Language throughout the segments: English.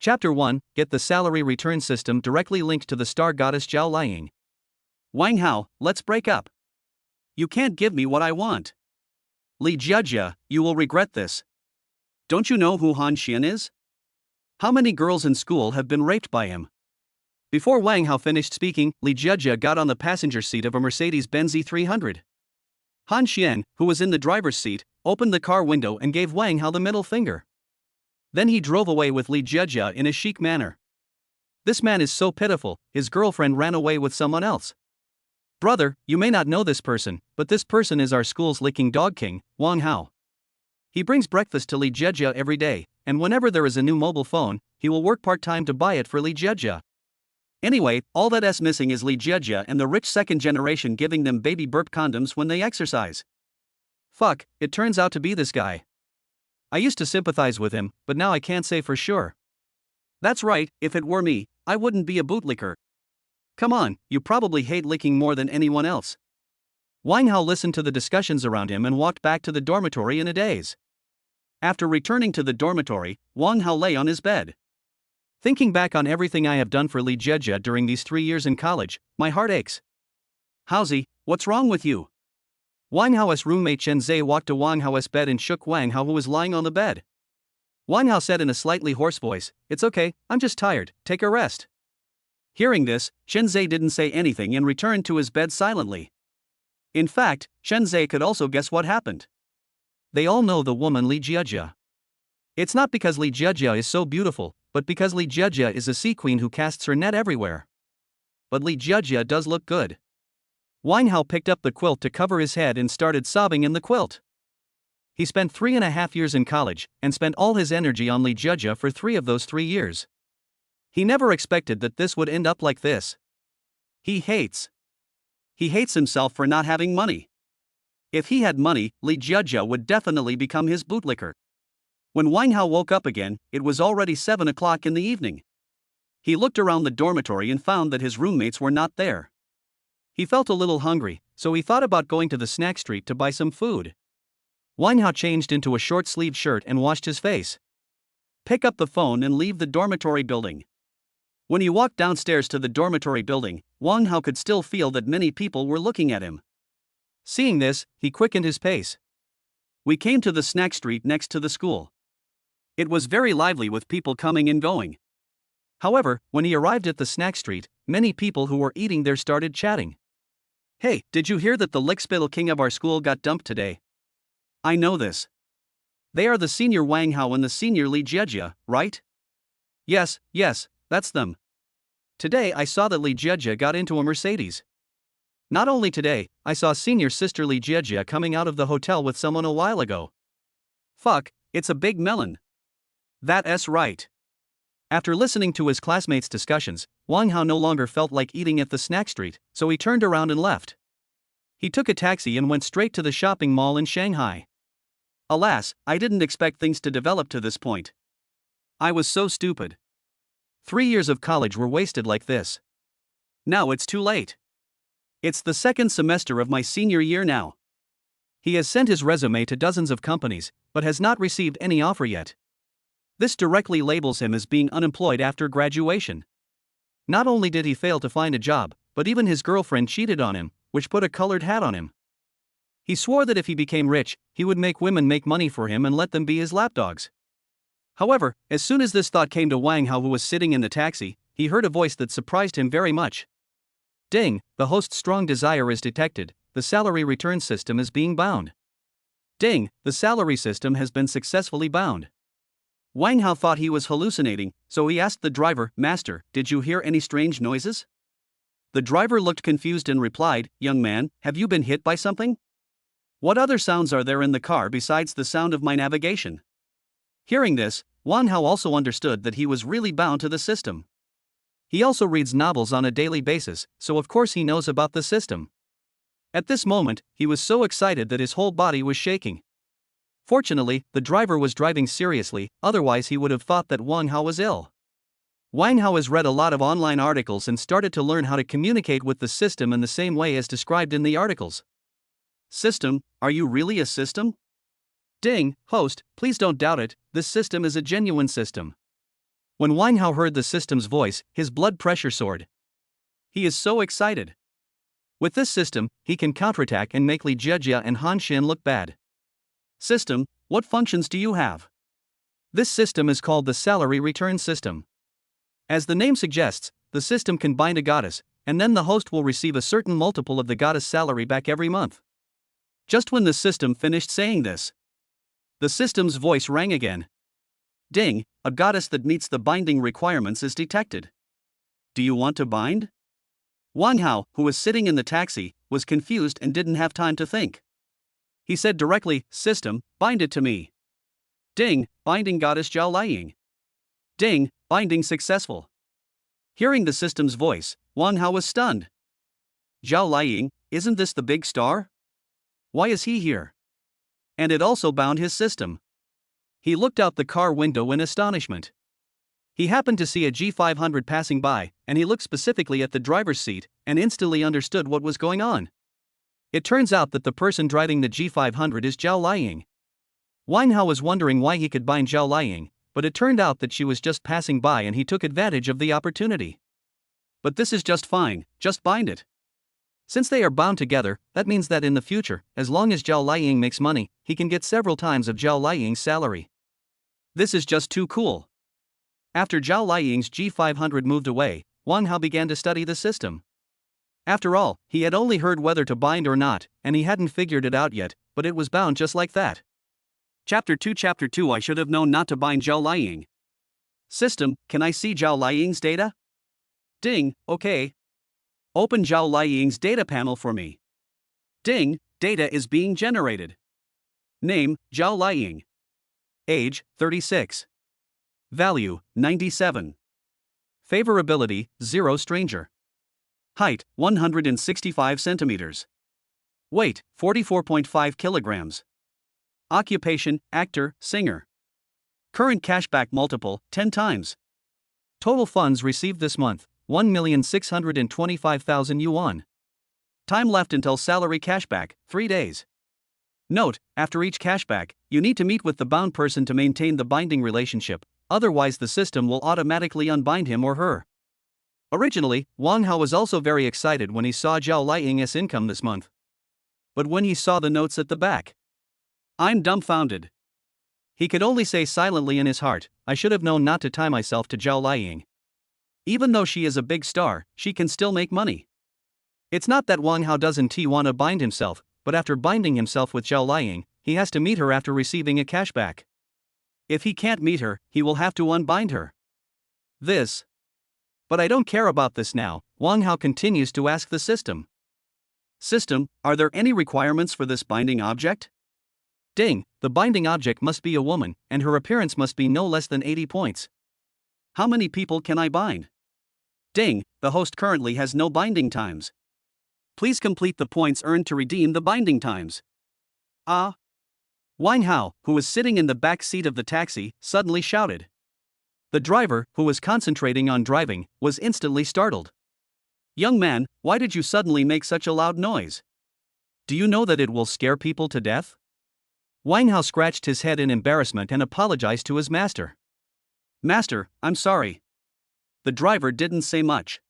Chapter 1, Get the Salary Return System directly linked to the star goddess Zhao Liang. Wang Hao, let's break up. You can't give me what I want. Li Jiajia, you will regret this. Don't you know who Han Xian is? How many girls in school have been raped by him? Before Wang Hao finished speaking, Li Jiajia got on the passenger seat of a Mercedes-Benz E300. Han Xian, who was in the driver's seat, opened the car window and gave Wang Hao the middle finger. Then he drove away with Li Jiajia in a chic manner. This man is so pitiful, his girlfriend ran away with someone else. Brother, you may not know this person, but this person is our school's licking dog king, Wang Hao. He brings breakfast to Li Jiajia every day, and whenever there is a new mobile phone, he will work part-time to buy it for Li Jiajia. Anyway, all that's missing is Li Jiajia and the rich second generation giving them baby burp condoms when they exercise. Fuck, it turns out to be this guy. I used to sympathize with him, but now I can't say for sure. That's right, if it were me, I wouldn't be a bootlicker. Come on, you probably hate licking more than anyone else. Wang Hao listened to the discussions around him and walked back to the dormitory in a daze. After returning to the dormitory, Wang Hao lay on his bed. Thinking back on everything I have done for Li Jiajia during these 3 years in college, my heart aches. Haozi, what's wrong with you? Wang Hao's roommate Chen Zhe walked to Wang Hao's bed and shook Wang Hao, who was lying on the bed. Wang Hao said in a slightly hoarse voice, "It's okay, I'm just tired, take a rest." Hearing this, Chen Zhe didn't say anything and returned to his bed silently. In fact, Chen Zhe could also guess what happened. They all know the woman Li Jiajia. It's not because Li Jiajia is so beautiful, but because Li Jiajia is a sea queen who casts her net everywhere. But Li Jiajia does look good. Wang Hao picked up the quilt to cover his head and started sobbing in the quilt. He spent 3.5 years in college, and spent all his energy on Li Jiajia for 3 of those 3 years. He never expected that this would end up like this. He hates himself for not having money. If he had money, Li Jiajia would definitely become his bootlicker. When Wang Hao woke up again, it was already 7 o'clock in the evening. He looked around the dormitory and found that his roommates were not there. He felt a little hungry, so he thought about going to the snack street to buy some food. Wang Hao changed into a short-sleeved shirt and washed his face. Pick up the phone and leave the dormitory building. When he walked downstairs to the dormitory building, Wang Hao could still feel that many people were looking at him. Seeing this, he quickened his pace. We came to the snack street next to the school. It was very lively with people coming and going. However, when he arrived at the snack street, many people who were eating there started chatting. Hey, did you hear that the lickspittle king of our school got dumped today? I know this. They are the senior Wang Hao and the senior Li Jiajia, right? Yes, that's them. Today I saw that Li Jiajia got into a Mercedes. Not only today, I saw senior sister Li Jiajia coming out of the hotel with someone a while ago. Fuck, it's a big melon. That's right. After listening to his classmates' discussions, Wang Hao no longer felt like eating at the snack street, so he turned around and left. He took a taxi and went straight to the shopping mall in Shanghai. Alas, I didn't expect things to develop to this point. I was so stupid. 3 years of college were wasted like this. Now it's too late. It's the second semester of my senior year now. He has sent his resume to dozens of companies, but has not received any offer yet. This directly labels him as being unemployed after graduation. Not only did he fail to find a job, but even his girlfriend cheated on him, which put a colored hat on him. He swore that if he became rich, he would make women make money for him and let them be his lapdogs. However, as soon as this thought came to Wang Hao, who was sitting in the taxi, he heard a voice that surprised him very much. Ding, the host's strong desire is detected, the salary return system is being bound. Ding, the salary system has been successfully bound. Wang Hao thought he was hallucinating, so he asked the driver, "Master, did you hear any strange noises?" The driver looked confused and replied, "Young man, have you been hit by something? What other sounds are there in the car besides the sound of my navigation?" Hearing this, Wang Hao also understood that he was really bound to the system. He also reads novels on a daily basis, so of course he knows about the system. At this moment, he was so excited that his whole body was shaking. Fortunately, the driver was driving seriously, otherwise he would have thought that Wang Hao was ill. Wang Hao has read a lot of online articles and started to learn how to communicate with the system in the same way as described in the articles. System, are you really a system? Ding, host, please don't doubt it, this system is a genuine system. When Wang Hao heard the system's voice, his blood pressure soared. He is so excited. With this system, he can counterattack and make Li Jiejia and Han Xin look bad. System, what functions do you have? This system is called the salary return system. As the name suggests, the system can bind a goddess, and then the host will receive a certain multiple of the goddess' salary back every month. Just when the system finished saying this, the system's voice rang again. Ding, a goddess that meets the binding requirements is detected. Do you want to bind? Wang Hao, who was sitting in the taxi, was confused and didn't have time to think. He said directly, System, bind it to me. Ding, binding goddess Zhao Liying. Ding, binding successful. Hearing the system's voice, Wang Hao was stunned. Zhao Liying, isn't this the big star? Why is he here? And it also bound his system. He looked out the car window in astonishment. He happened to see a G500 passing by, and he looked specifically at the driver's seat, and instantly understood what was going on. It turns out that the person driving the G500 is Zhao Liying. Wang Hao was wondering why he could bind Zhao Liying, but it turned out that she was just passing by and he took advantage of the opportunity. But this is just fine, just bind it. Since they are bound together, that means that in the future, as long as Zhao Liying makes money, he can get several times of Zhao Liying's salary. This is just too cool. After Zhao Liying's G500 moved away, Wang Hao began to study the system. After all, he had only heard whether to bind or not, and he hadn't figured it out yet, but it was bound just like that. Chapter 2 I should have known not to bind Zhao Liying. System, can I see Zhao Liying's data? Ding, okay. Open Zhao Liying's data panel for me. Ding, data is being generated. Name, Zhao Liying. Age, 36. Value, 97. Favorability, 0 stranger. Height, 165 centimeters. Weight, 44.5 kilograms. Occupation, actor, singer. Current cashback multiple, 10 times. Total funds received this month, 1,625,000 yuan. Time left until salary cashback, 3 days. Note, after each cashback, you need to meet with the bound person to maintain the binding relationship, otherwise the system will automatically unbind him or her. Originally, Wang Hao was also very excited when he saw Zhao Liying's income this month. But when he saw the notes at the back, I'm dumbfounded. He could only say silently in his heart, I should have known not to tie myself to Zhao Liying. Even though she is a big star, she can still make money. It's not that Wang Hao doesn't want to bind himself, but after binding himself with Zhao Liying, he has to meet her after receiving a cashback. If he can't meet her, he will have to unbind her. But I don't care about this now, Wang Hao continues to ask the system. System, are there any requirements for this binding object? Ding, the binding object must be a woman, and her appearance must be no less than 80 points. How many people can I bind? Ding, the host currently has no binding times. Please complete the points earned to redeem the binding times. Wang Hao, who was sitting in the back seat of the taxi, suddenly shouted. The driver, who was concentrating on driving, was instantly startled. Young man, why did you suddenly make such a loud noise? Do you know that it will scare people to death? Wang Hao scratched his head in embarrassment and apologized to his master. Master, I'm sorry. The driver didn't say much.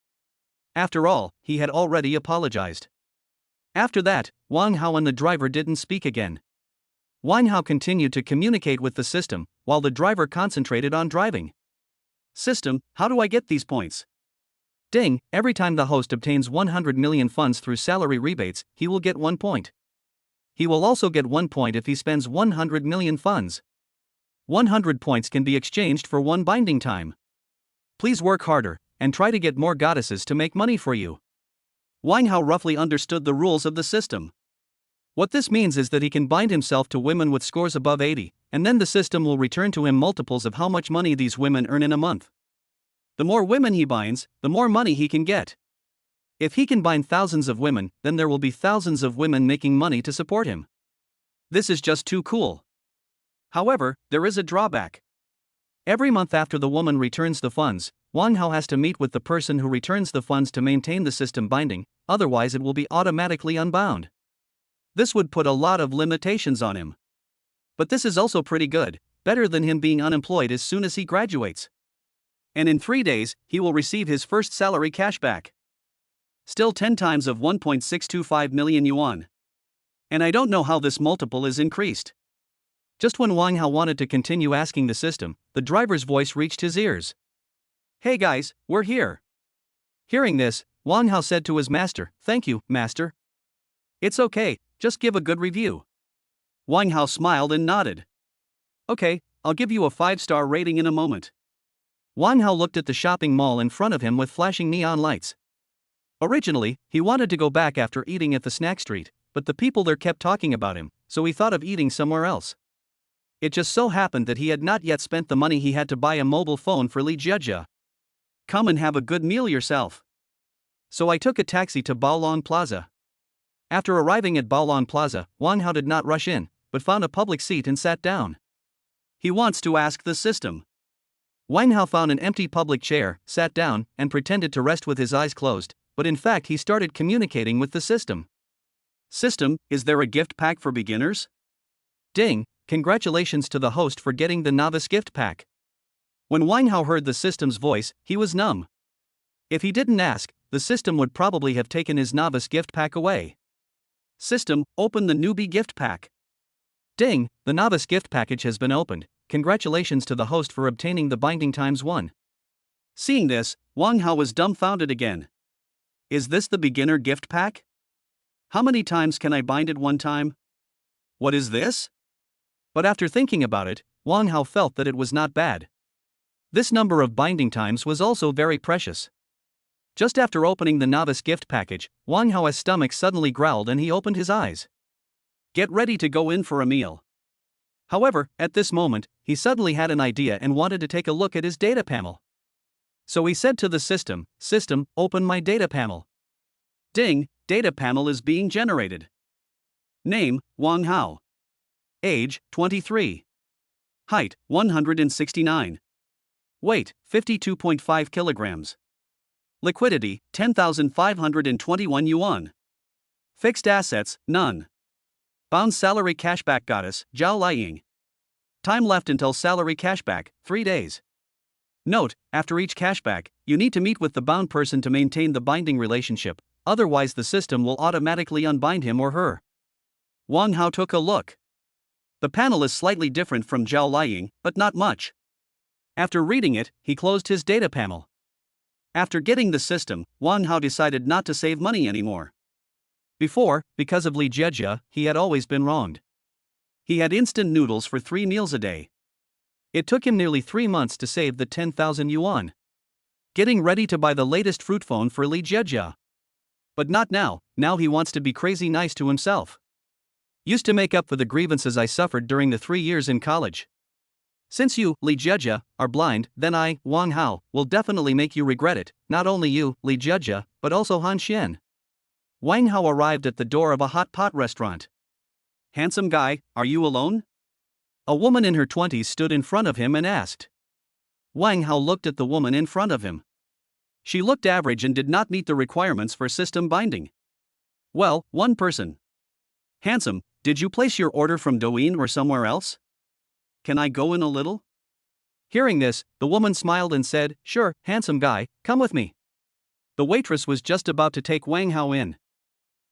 After all, he had already apologized. After that, Wang Hao and the driver didn't speak again. Wang Hao continued to communicate with the system, while the driver concentrated on driving. System, how do I get these points? Ding, every time the host obtains 100 million funds through salary rebates, he will get 1 point. He will also get 1 point if he spends 100 million funds. 100 points can be exchanged for 1 binding time. Please work harder, and try to get more goddesses to make money for you. Wang Hao roughly understood the rules of the system. What this means is that he can bind himself to women with scores above 80, and then the system will return to him multiples of how much money these women earn in a month. The more women he binds, the more money he can get. If he can bind thousands of women, then there will be thousands of women making money to support him. This is just too cool. However, there is a drawback. Every month after the woman returns the funds, Wang Hao has to meet with the person who returns the funds to maintain the system binding, otherwise it will be automatically unbound. This would put a lot of limitations on him. But this is also pretty good, better than him being unemployed as soon as he graduates. And in 3 days, he will receive his first salary cashback. Still 10 times of 1.625 million yuan. And I don't know how this multiple is increased. Just when Wang Hao wanted to continue asking the system, the driver's voice reached his ears. Hey guys, we're here. Hearing this, Wang Hao said to his master, "Thank you, master. It's okay, just give a good review." Wang Hao smiled and nodded. "Okay, I'll give you a 5-star rating in a moment." Wang Hao looked at the shopping mall in front of him with flashing neon lights. Originally, he wanted to go back after eating at the snack street, but the people there kept talking about him, so he thought of eating somewhere else. It just so happened that he had not yet spent the money he had to buy a mobile phone for Li Jiejia. "Come and have a good meal yourself." So I took a taxi to Baolong Plaza. After arriving at Baolong Plaza, Wang Hao did not rush in, but found a public seat and sat down. He wants to ask the system. Wang Hao found an empty public chair, sat down, and pretended to rest with his eyes closed, but in fact he started communicating with the system. "System, is there a gift pack for beginners?" "Ding, congratulations to the host for getting the novice gift pack." When Wang Hao heard the system's voice, he was numb. If he didn't ask, the system would probably have taken his novice gift pack away. "System, open the newbie gift pack." "Ding, the novice gift package has been opened. Congratulations to the host for obtaining the binding ×1. Seeing this, Wang Hao was dumbfounded again. Is this the beginner gift pack? How many times can I bind it one time? What is this? But after thinking about it, Wang Hao felt that it was not bad. This number of binding times was also very precious. Just after opening the novice gift package, Wang Hao's stomach suddenly growled and he opened his eyes. Get ready to go in for a meal. However, at this moment, he suddenly had an idea and wanted to take a look at his data panel. So he said to the system, "System, open my data panel." Ding, data panel is being generated. Name, Wang Hao. Age, 23. Height, 169. Weight, 52.5 kilograms. Liquidity, 10,521 yuan. Fixed assets, none. Bound salary cashback goddess, Zhao Liying. Time left until salary cashback, 3 days. Note, after each cashback, you need to meet with the bound person to maintain the binding relationship, otherwise the system will automatically unbind him or her. Wang Hao took a look. The panel is slightly different from Zhao Liying, but not much. After reading it, he closed his data panel. After getting the system, Wang Hao decided not to save money anymore. Before, because of Li Jiejia, he had always been wronged. He had instant noodles for 3 meals a day. It took him nearly 3 months to save the 10,000 yuan. Getting ready to buy the latest fruit phone for Li Jiejia. But not now, now he wants to be crazy nice to himself. Used to make up for the grievances I suffered during the 3 years in college. Since you, Li Jiejia, are blind, then I, Wang Hao, will definitely make you regret it, not only you, Li Jiejia, but also Han Xian. Wang Hao arrived at the door of a hot pot restaurant. Handsome guy, are you alone? A woman in her 20s stood in front of him and asked. Wang Hao looked at the woman in front of him. She looked average and did not meet the requirements for system binding. Well, one person. Handsome, did you place your order from Douyin or somewhere else? Can I go in a little? Hearing this, the woman smiled and said, Sure, handsome guy, come with me. The waitress was just about to take Wang Hao in.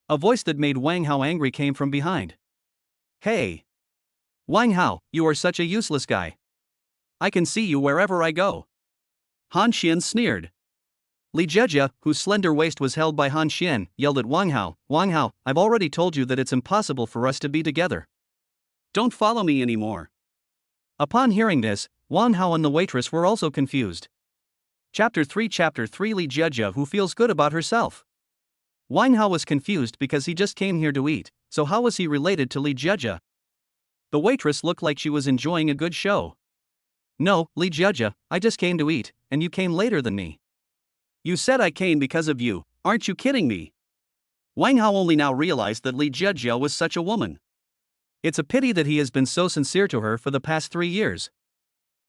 A voice that made Wang Hao angry came from behind. Hey! Wang Hao, you are such a useless guy. I can see you wherever I go. Han Xian sneered. Li Jiejia, whose slender waist was held by Han Xian, yelled at Wang Hao, Wang Hao, I've already told you that it's impossible for us to be together. Don't follow me anymore. Upon hearing this, Wang Hao and the waitress were also confused. Chapter 3 Li Jiejia who feels good about herself. Wang Hao was confused because he just came here to eat, so how was he related to Li Jiejia? The waitress looked like she was enjoying a good show. No, Li Jiejia, I just came to eat, and you came later than me. You said I came because of you, aren't you kidding me? Wang Hao only now realized that Li Jiejia was such a woman. It's a pity that he has been so sincere to her for the past 3 years.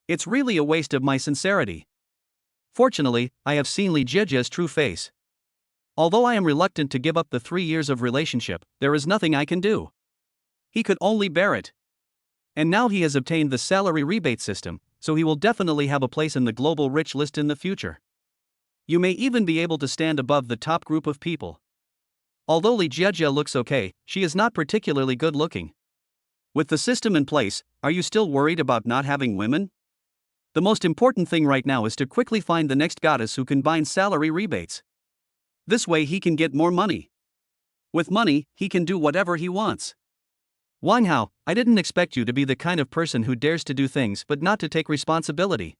It's really a waste of my sincerity. Fortunately, I have seen Li Jiejia's true face. Although I am reluctant to give up the 3 years of relationship, there is nothing I can do. He could only bear it. And now he has obtained the salary rebate system, so he will definitely have a place in the global rich list in the future. You may even be able to stand above the top group of people. Although Lee Jiejia looks okay, she is not particularly good looking. With the system in place, are you still worried about not having women? The most important thing right now is to quickly find the next goddess who can bind salary rebates. This way he can get more money. With money, he can do whatever he wants. Wang Hao, I didn't expect you to be the kind of person who dares to do things but not to take responsibility.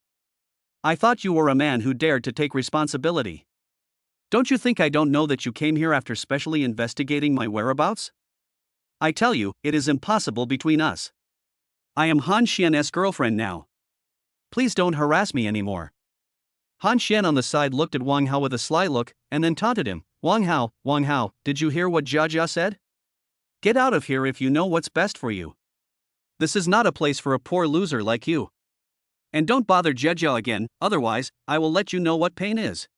I thought you were a man who dared to take responsibility. Don't you think I don't know that you came here after specially investigating my whereabouts? I tell you, it is impossible between us. I am Han Xian's girlfriend now. Please don't harass me anymore. Han Xian on the side looked at Wang Hao with a sly look, and then taunted him. Wang Hao, did you hear what Jiejia said? Get out of here if you know what's best for you. This is not a place for a poor loser like you. And don't bother Jiejia again, otherwise, I will let you know what pain is.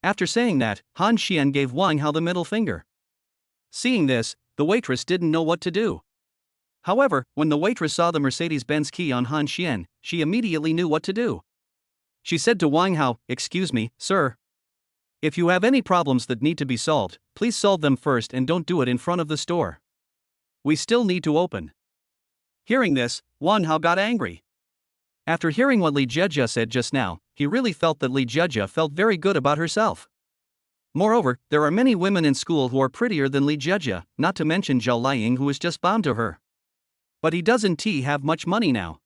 After saying that, Han Xian gave Wang Hao the middle finger. Seeing this, the waitress didn't know what to do. However, when the waitress saw the Mercedes-Benz key on Han Xian, she immediately knew what to do. She said to Wang Hao, "Excuse me, sir. If you have any problems that need to be solved, please solve them first and don't do it in front of the store. We still need to open." Hearing this, Wang Hao got angry. After hearing what Lee Jiejia said just now, he really felt that Lee Jiejia felt very good about herself. Moreover, there are many women in school who are prettier than Lee Jiejia, not to mention Zhao Liying, who is just bound to her. But he doesn't have much money now.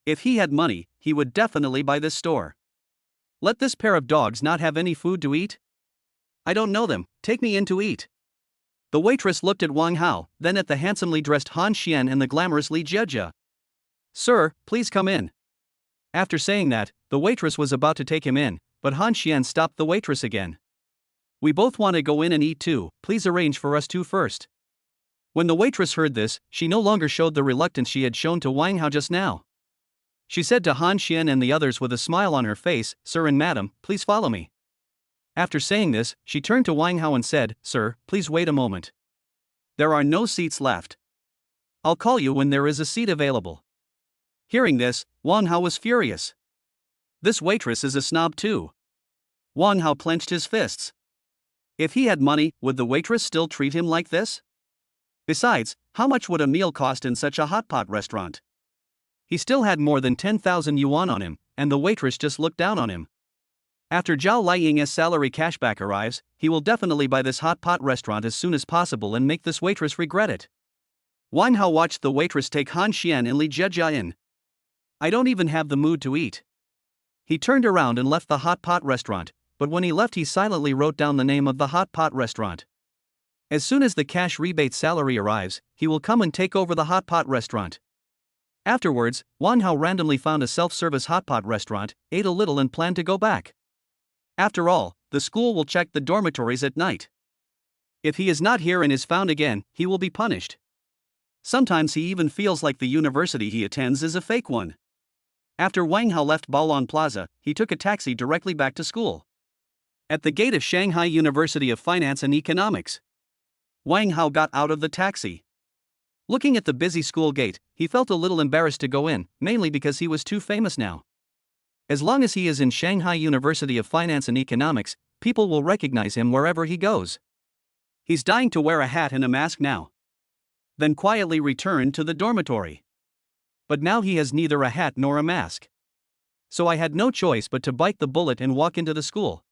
If he had money, he would definitely buy this store. Let this pair of dogs not have any food to eat? I don't know them, take me in to eat. The waitress looked at Wang Hao, then at the handsomely dressed Han Xian and the glamorous Lee Jiejia. "Sir, please come in." After saying that, the waitress was about to take him in, but Han Xian stopped the waitress again. "We both want to go in and eat too, please arrange for us two first." When the waitress heard this, she no longer showed the reluctance she had shown to Wang Hao just now. She said to Han Xian and the others with a smile on her face, "Sir and madam, please follow me." After saying this, she turned to Wang Hao and said, "Sir, please wait a moment. There are no seats left. I'll call you when there is a seat available." Hearing this, Wang Hao was furious. This waitress is a snob too. Wang Hao clenched his fists. If he had money, would the waitress still treat him like this? Besides, how much would a meal cost in such a hot pot restaurant? He still had more than 10,000 yuan on him, and the waitress just looked down on him. After Zhao Liying's salary cashback arrives, he will definitely buy this hot pot restaurant as soon as possible and make this waitress regret it. Wang Hao watched the waitress take Han Xian and Lee Jiejia in. "I don't even have the mood to eat." He turned around and left the hot pot restaurant, but when he left he silently wrote down the name of the hot pot restaurant. As soon as the cash rebate salary arrives, he will come and take over the hot pot restaurant. Afterwards, Wang Hao randomly found a self-service hot pot restaurant, ate a little and planned to go back. After all, the school will check the dormitories at night. If he is not here and is found again, he will be punished. Sometimes he even feels like the university he attends is a fake one. After Wang Hao left Baolong Plaza, he took a taxi directly back to school. At the gate of Shanghai University of Finance and Economics, Wang Hao got out of the taxi. Looking at the busy school gate, he felt a little embarrassed to go in, mainly because he was too famous now. As long as he is in Shanghai University of Finance and Economics, people will recognize him wherever he goes. He's dying to wear a hat and a mask now. Then quietly returned to the dormitory. But now he has neither a hat nor a mask. So I had no choice but to bite the bullet and walk into the school.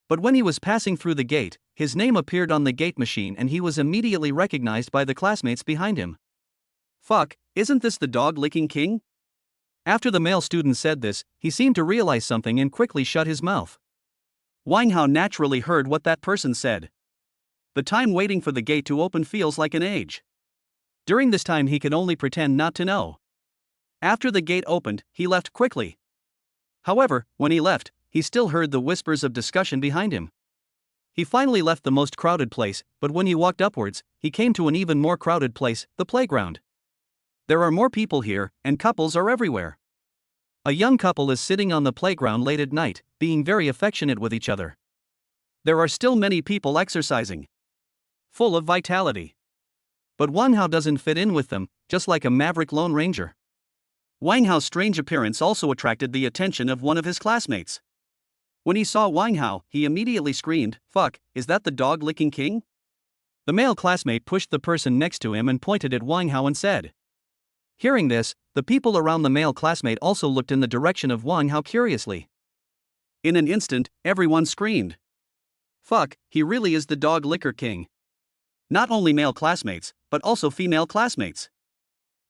But when he was passing through the gate, his name appeared on the gate machine and he was immediately recognized by the classmates behind him. "Fuck, isn't this the dog-licking king?" After the male student said this, he seemed to realize something and quickly shut his mouth. Wang Hao naturally heard what that person said. The time waiting for the gate to open feels like an age. During this time he could only pretend not to know. After the gate opened, he left quickly. However, when he left, he still heard the whispers of discussion behind him. He finally left the most crowded place, but when he walked upwards, he came to an even more crowded place, the playground. There are more people here, and couples are everywhere. A young couple is sitting on the playground late at night, being very affectionate with each other. There are still many people exercising, full of vitality. But Wang Hao doesn't fit in with them, just like a maverick Lone Ranger. Wang Hao's strange appearance also attracted the attention of one of his classmates. When he saw Wang Hao, he immediately screamed, "Fuck, is that the dog-licking king?" The male classmate pushed the person next to him and pointed at Wang Hao and said. Hearing this, the people around the male classmate also looked in the direction of Wang Hao curiously. In an instant, everyone screamed. Fuck, he really is the dog licker king. Not only male classmates, but also female classmates.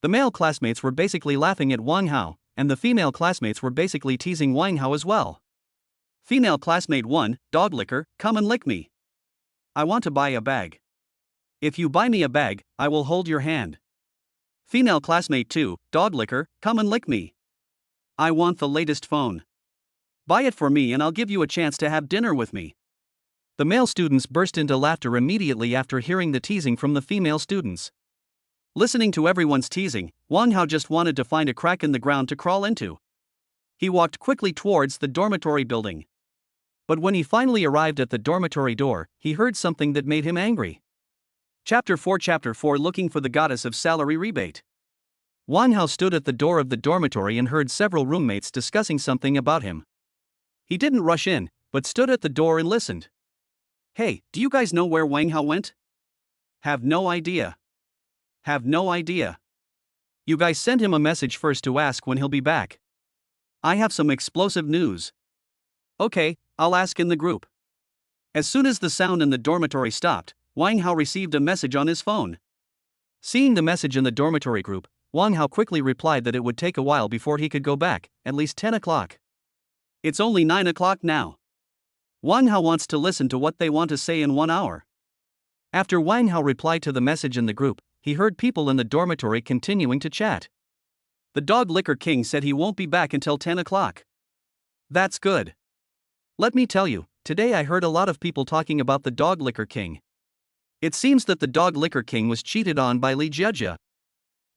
The male classmates were basically laughing at Wang Hao, and the female classmates were basically teasing Wang Hao as well. Female classmate 1, dog licker, come and lick me. I want to buy a bag. If you buy me a bag, I will hold your hand. Female classmate 2, dog licker, come and lick me. I want the latest phone. Buy it for me and I'll give you a chance to have dinner with me. The male students burst into laughter immediately after hearing the teasing from the female students. Listening to everyone's teasing, Wang Hao just wanted to find a crack in the ground to crawl into. He walked quickly towards the dormitory building. But when he finally arrived at the dormitory door, he heard something that made him angry. Chapter 4 Looking for the Goddess of Salary Rebate. Wang Hao stood at the door of the dormitory and heard several roommates discussing something about him. He didn't rush in, but stood at the door and listened. Hey, do you guys know where Wang Hao went? Have no idea. Have no idea. You guys send him a message first to ask when he'll be back. I have some explosive news. Okay, I'll ask in the group. As soon as the sound in the dormitory stopped, Wang Hao received a message on his phone. Seeing the message in the dormitory group, Wang Hao quickly replied that it would take a while before he could go back, at least 10 o'clock. It's only 9 o'clock now. Wang Hao wants to listen to what they want to say in 1 hour. After Wang Hao replied to the message in the group, he heard people in the dormitory continuing to chat. The dog licker king said he won't be back until 10 o'clock. That's good. Let me tell you, today I heard a lot of people talking about the dog licker king. It seems that the dog licker king was cheated on by Li Jiejia.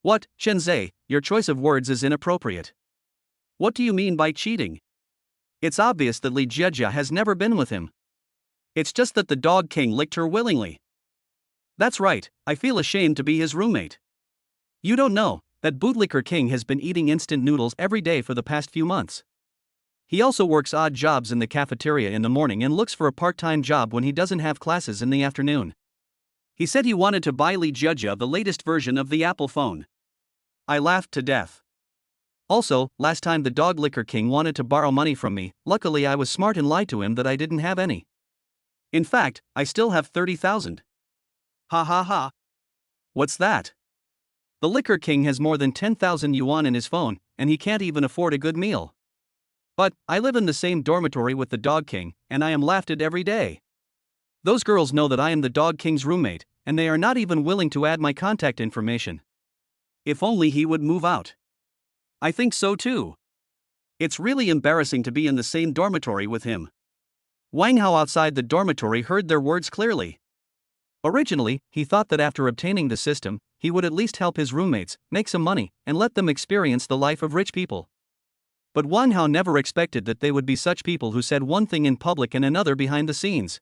What, Shenzai, your choice of words is inappropriate. What do you mean by cheating? It's obvious that Li Jiejia has never been with him. It's just that the dog king licked her willingly. That's right, I feel ashamed to be his roommate. You don't know that Bootlicker King has been eating instant noodles every day for the past few months. He also works odd jobs in the cafeteria in the morning and looks for a part-time job when he doesn't have classes in the afternoon. He said he wanted to buy Li Jiejia the latest version of the Apple phone. I laughed to death. Also, last time the dog licker king wanted to borrow money from me, luckily I was smart and lied to him that I didn't have any. In fact, I still have 30,000. Ha ha ha. What's that? The licker king has more than 10,000 yuan in his phone, and he can't even afford a good meal. But, I live in the same dormitory with the dog king, and I am laughed at every day. Those girls know that I am the dog king's roommate, and they are not even willing to add my contact information. If only he would move out. I think so too. It's really embarrassing to be in the same dormitory with him. Wang Hao outside the dormitory heard their words clearly. Originally, he thought that after obtaining the system, he would at least help his roommates, make some money, and let them experience the life of rich people. But Wang Hao never expected that they would be such people who said one thing in public and another behind the scenes.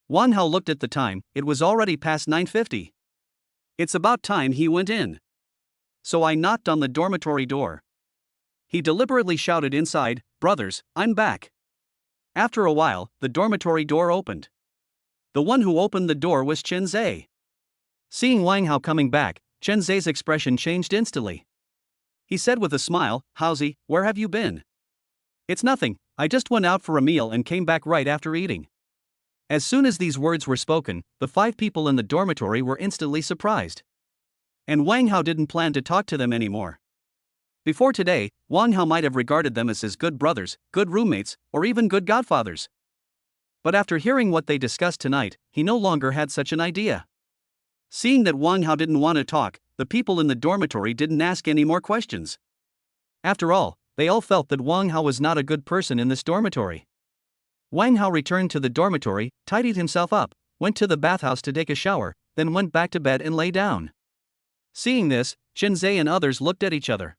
Wang Hao looked at the time, it was already past 9:50. It's about time he went in. So I knocked on the dormitory door. He deliberately shouted inside, "Brothers, I'm back." After a while, the dormitory door opened. The one who opened the door was Chen Zai. Seeing Wang Hao coming back, Chen Zai's expression changed instantly. He said with a smile, "Haozi, where have you been?" "It's nothing, I just went out for a meal and came back right after eating." As soon as these words were spoken, the 5 people in the dormitory were instantly surprised. And Wang Hao didn't plan to talk to them anymore. Before today, Wang Hao might have regarded them as his good brothers, good roommates, or even good godfathers. But after hearing what they discussed tonight, he no longer had such an idea. Seeing that Wang Hao didn't want to talk, the people in the dormitory didn't ask any more questions. After all, they all felt that Wang Hao was not a good person in this dormitory. Wang Hao returned to the dormitory, tidied himself up, went to the bathhouse to take a shower, then went back to bed and lay down. Seeing this, Chen Zai and others looked at each other.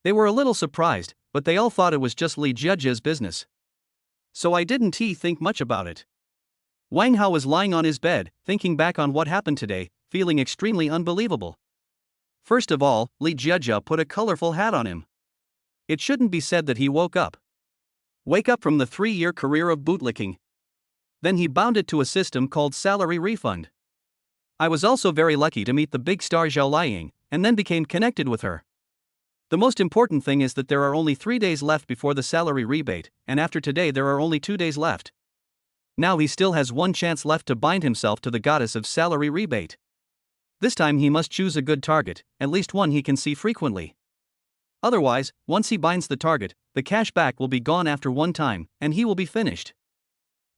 They were a little surprised, but they all thought it was just Li Jiejia's business. So I didn't think much about it. Wang Hao was lying on his bed, thinking back on what happened today, feeling extremely unbelievable. First of all, Li Jiajia put a colorful hat on him. It shouldn't be said that he wake up from the 3-year career of bootlicking. Then he bounded to a system called salary refund. I was also very lucky to meet the big star Zhao Liang, and then became connected with her. The most important thing is that there are only 3 days left before the salary rebate, and after today there are only 2 days left. Now he still has one chance left to bind himself to the goddess of salary rebate. This time he must choose a good target, at least one he can see frequently. Otherwise, once he binds the target, the cash back will be gone after one time, and he will be finished.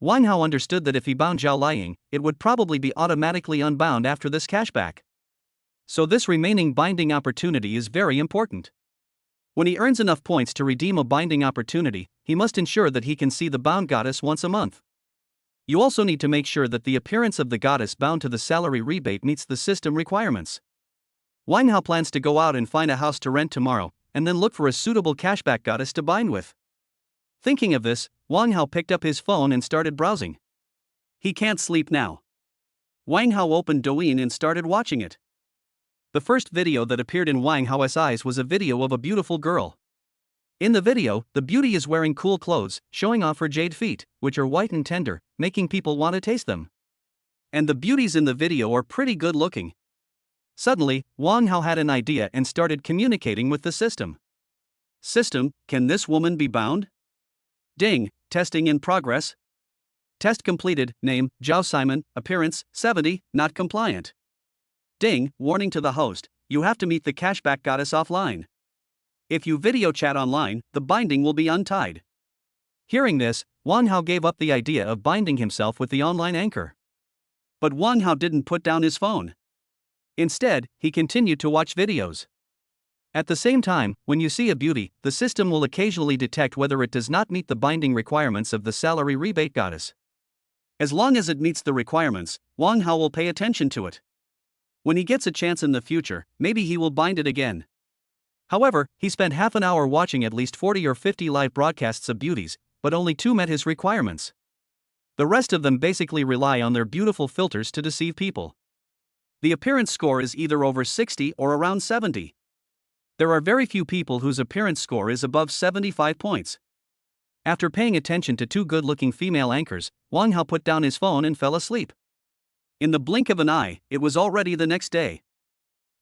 Wang Hao understood that if he bound Zhao Liang, it would probably be automatically unbound after this cashback. So this remaining binding opportunity is very important. When he earns enough points to redeem a binding opportunity, he must ensure that he can see the bound goddess once a month. You also need to make sure that the appearance of the goddess bound to the salary rebate meets the system requirements. Wang Hao plans to go out and find a house to rent tomorrow, and then look for a suitable cashback goddess to bind with. Thinking of this, Wang Hao picked up his phone and started browsing. He can't sleep now. Wang Hao opened Douyin and started watching it. The first video that appeared in Wang Hao's eyes was a video of a beautiful girl. In the video, the beauty is wearing cool clothes, showing off her jade feet, which are white and tender, making people want to taste them. And the beauties in the video are pretty good looking. Suddenly, Wang Hao had an idea and started communicating with the system. System, can this woman be bound? Ding, testing in progress. Test completed, name, Zhao Simon, appearance, 70, not compliant. Ding, warning to the host, you have to meet the cashback goddess offline. If you video chat online, the binding will be untied. Hearing this, Wang Hao gave up the idea of binding himself with the online anchor. But Wang Hao didn't put down his phone. Instead, he continued to watch videos. At the same time, when you see a beauty, the system will occasionally detect whether it does not meet the binding requirements of the salary rebate goddess. As long as it meets the requirements, Wang Hao will pay attention to it. When he gets a chance in the future, maybe he will bind it again. However, he spent half an hour watching at least 40 or 50 live broadcasts of beauties, but only 2 met his requirements. The rest of them basically rely on their beautiful filters to deceive people. The appearance score is either over 60 or around 70. There are very few people whose appearance score is above 75 points. After paying attention to 2 good-looking female anchors, Wang Hao put down his phone and fell asleep. In the blink of an eye, it was already the next day.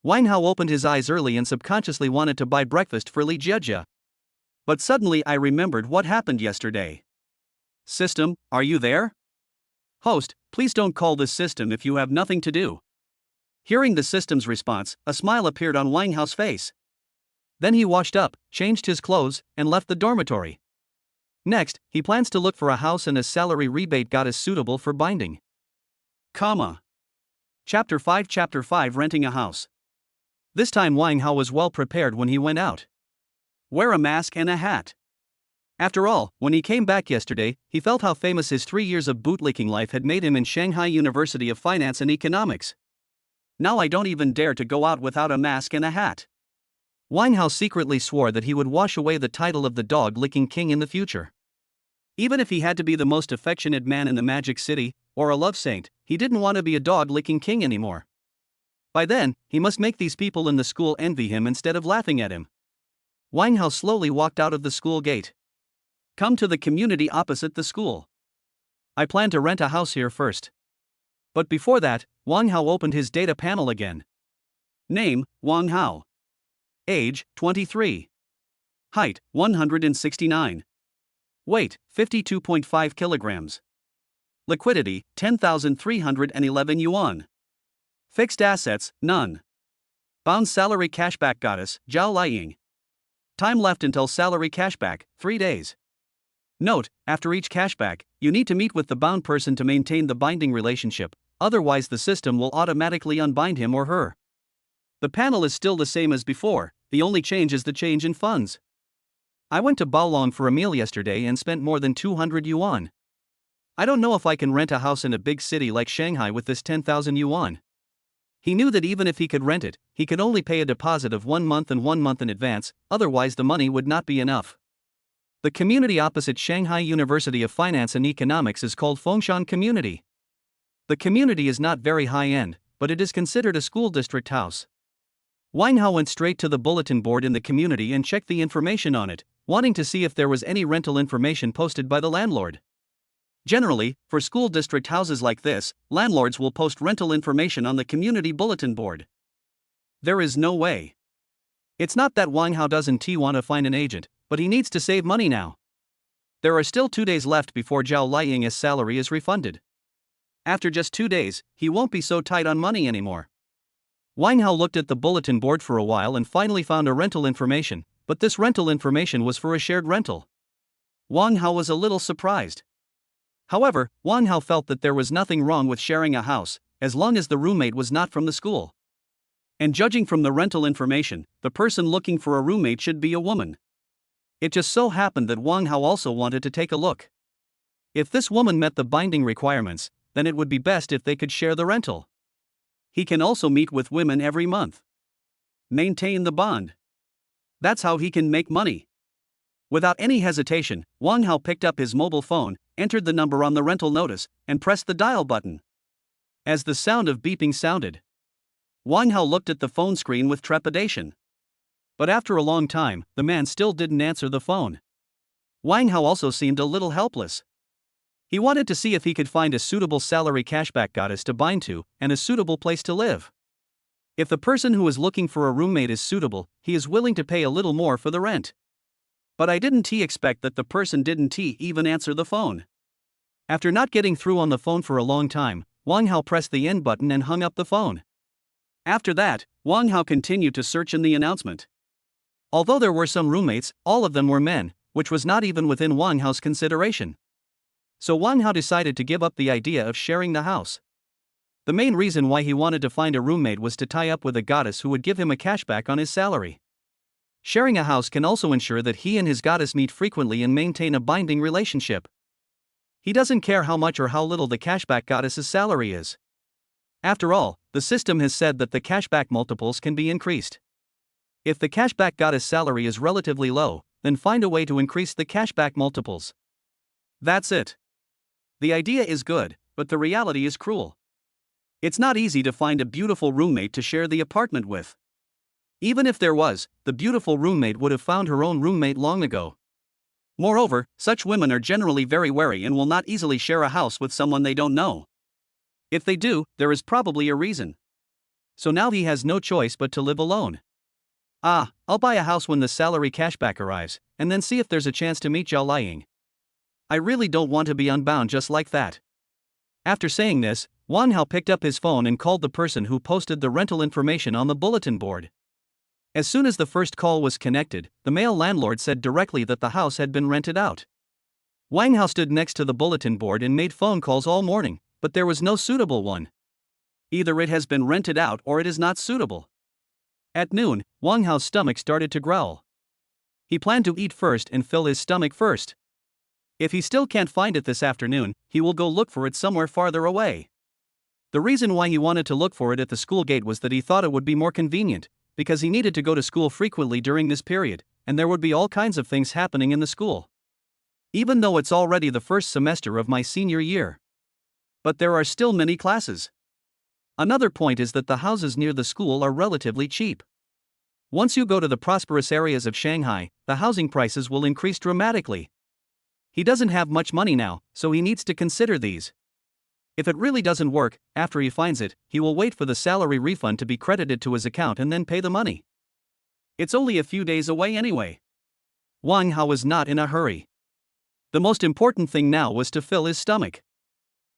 Wang Hao opened his eyes early and subconsciously wanted to buy breakfast for Li Jiajia. But suddenly I remembered what happened yesterday. System, are you there? Host, please don't call this system if you have nothing to do. Hearing the system's response, a smile appeared on Wang Hao's face. Then he washed up, changed his clothes, and left the dormitory. Next, he plans to look for a house and a salary rebate goddess suitable for binding. Chapter 5 Renting a House. This time Wang Hao was well prepared when he went out. Wear a mask and a hat. After all, when he came back yesterday, he felt how famous his 3 years of bootlicking life had made him in Shanghai University of Finance and Economics. Now I don't even dare to go out without a mask and a hat. Wang Hao secretly swore that he would wash away the title of the dog-licking king in the future. Even if he had to be the most affectionate man in the Magic City, or a love saint, he didn't want to be a dog-licking king anymore. By then, he must make these people in the school envy him instead of laughing at him. Wang Hao slowly walked out of the school gate. Come to the community opposite the school. I plan to rent a house here first. But before that, Wang Hao opened his data panel again. Name, Wang Hao. Age, 23. Height, 169. Weight, 52.5 kilograms. Liquidity, 10,311 yuan. Fixed assets, none. Bound salary cashback goddess, Zhao Liang. Time left until salary cashback, 3 days. Note, after each cashback, you need to meet with the bound person to maintain the binding relationship, otherwise the system will automatically unbind him or her. The panel is still the same as before, the only change is the change in funds. I went to Baolong for a meal yesterday and spent more than 200 yuan. I don't know if I can rent a house in a big city like Shanghai with this 10,000 yuan. He knew that even if he could rent it, he could only pay a deposit of 1 month and 1 month in advance, otherwise the money would not be enough. The community opposite Shanghai University of Finance and Economics is called Fengshan Community. The community is not very high-end, but it is considered a school district house. Wang Hao went straight to the bulletin board in the community and checked the information on it, wanting to see if there was any rental information posted by the landlord. Generally, for school district houses like this, landlords will post rental information on the community bulletin board. There is no way. It's not that Wang Hao doesn't want to find an agent, but he needs to save money now. There are still 2 days left before Zhao Liying's salary is refunded. After just 2 days, he won't be so tight on money anymore. Wang Hao looked at the bulletin board for a while and finally found a rental information, but this rental information was for a shared rental. Wang Hao was a little surprised. However, Wang Hao felt that there was nothing wrong with sharing a house, as long as the roommate was not from the school. And judging from the rental information, the person looking for a roommate should be a woman. It just so happened that Wang Hao also wanted to take a look. If this woman met the binding requirements, then it would be best if they could share the rental. He can also meet with women every month. Maintain the bond. That's how he can make money. Without any hesitation, Wang Hao picked up his mobile phone, entered the number on the rental notice, and pressed the dial button. As the sound of beeping sounded, Wang Hao looked at the phone screen with trepidation. But after a long time, the man still didn't answer the phone. Wang Hao also seemed a little helpless. He wanted to see if he could find a suitable salary cashback goddess to bind to, and a suitable place to live. If the person who is looking for a roommate is suitable, he is willing to pay a little more for the rent. But I didn't expect that the person didn't even answer the phone. After not getting through on the phone for a long time, Wang Hao pressed the end button and hung up the phone. After that, Wang Hao continued to search in the announcement. Although there were some roommates, all of them were men, which was not even within Wang Hao's consideration. So Wang Hao decided to give up the idea of sharing the house. The main reason why he wanted to find a roommate was to tie up with a goddess who would give him a cashback on his salary. Sharing a house can also ensure that he and his goddess meet frequently and maintain a binding relationship. He doesn't care how much or how little the cashback goddess's salary is. After all, the system has said that the cashback multiples can be increased. If the cashback goddess salary is relatively low, then find a way to increase the cashback multiples. That's it. The idea is good, but the reality is cruel. It's not easy to find a beautiful roommate to share the apartment with. Even if there was, the beautiful roommate would have found her own roommate long ago. Moreover, such women are generally very wary and will not easily share a house with someone they don't know. If they do, there is probably a reason. So now he has no choice but to live alone. I'll buy a house when the salary cashback arrives, and then see if there's a chance to meet Zhao Liying. I really don't want to be unbound just like that. After saying this, Wang Hao picked up his phone and called the person who posted the rental information on the bulletin board. As soon as the first call was connected, the male landlord said directly that the house had been rented out. Wang Hao stood next to the bulletin board and made phone calls all morning, but there was no suitable one. Either it has been rented out or it is not suitable. At noon, Wang Hao's stomach started to growl. He planned to eat first and fill his stomach first. If he still can't find it this afternoon, he will go look for it somewhere farther away. The reason why he wanted to look for it at the school gate was that he thought it would be more convenient, because he needed to go to school frequently during this period, and there would be all kinds of things happening in the school. Even though it's already the first semester of my senior year. But there are still many classes. Another point is that the houses near the school are relatively cheap. Once you go to the prosperous areas of Shanghai, the housing prices will increase dramatically. He doesn't have much money now, so he needs to consider these. If it really doesn't work, after he finds it, he will wait for the salary refund to be credited to his account and then pay the money. It's only a few days away anyway. Wang Hao was not in a hurry. The most important thing now was to fill his stomach.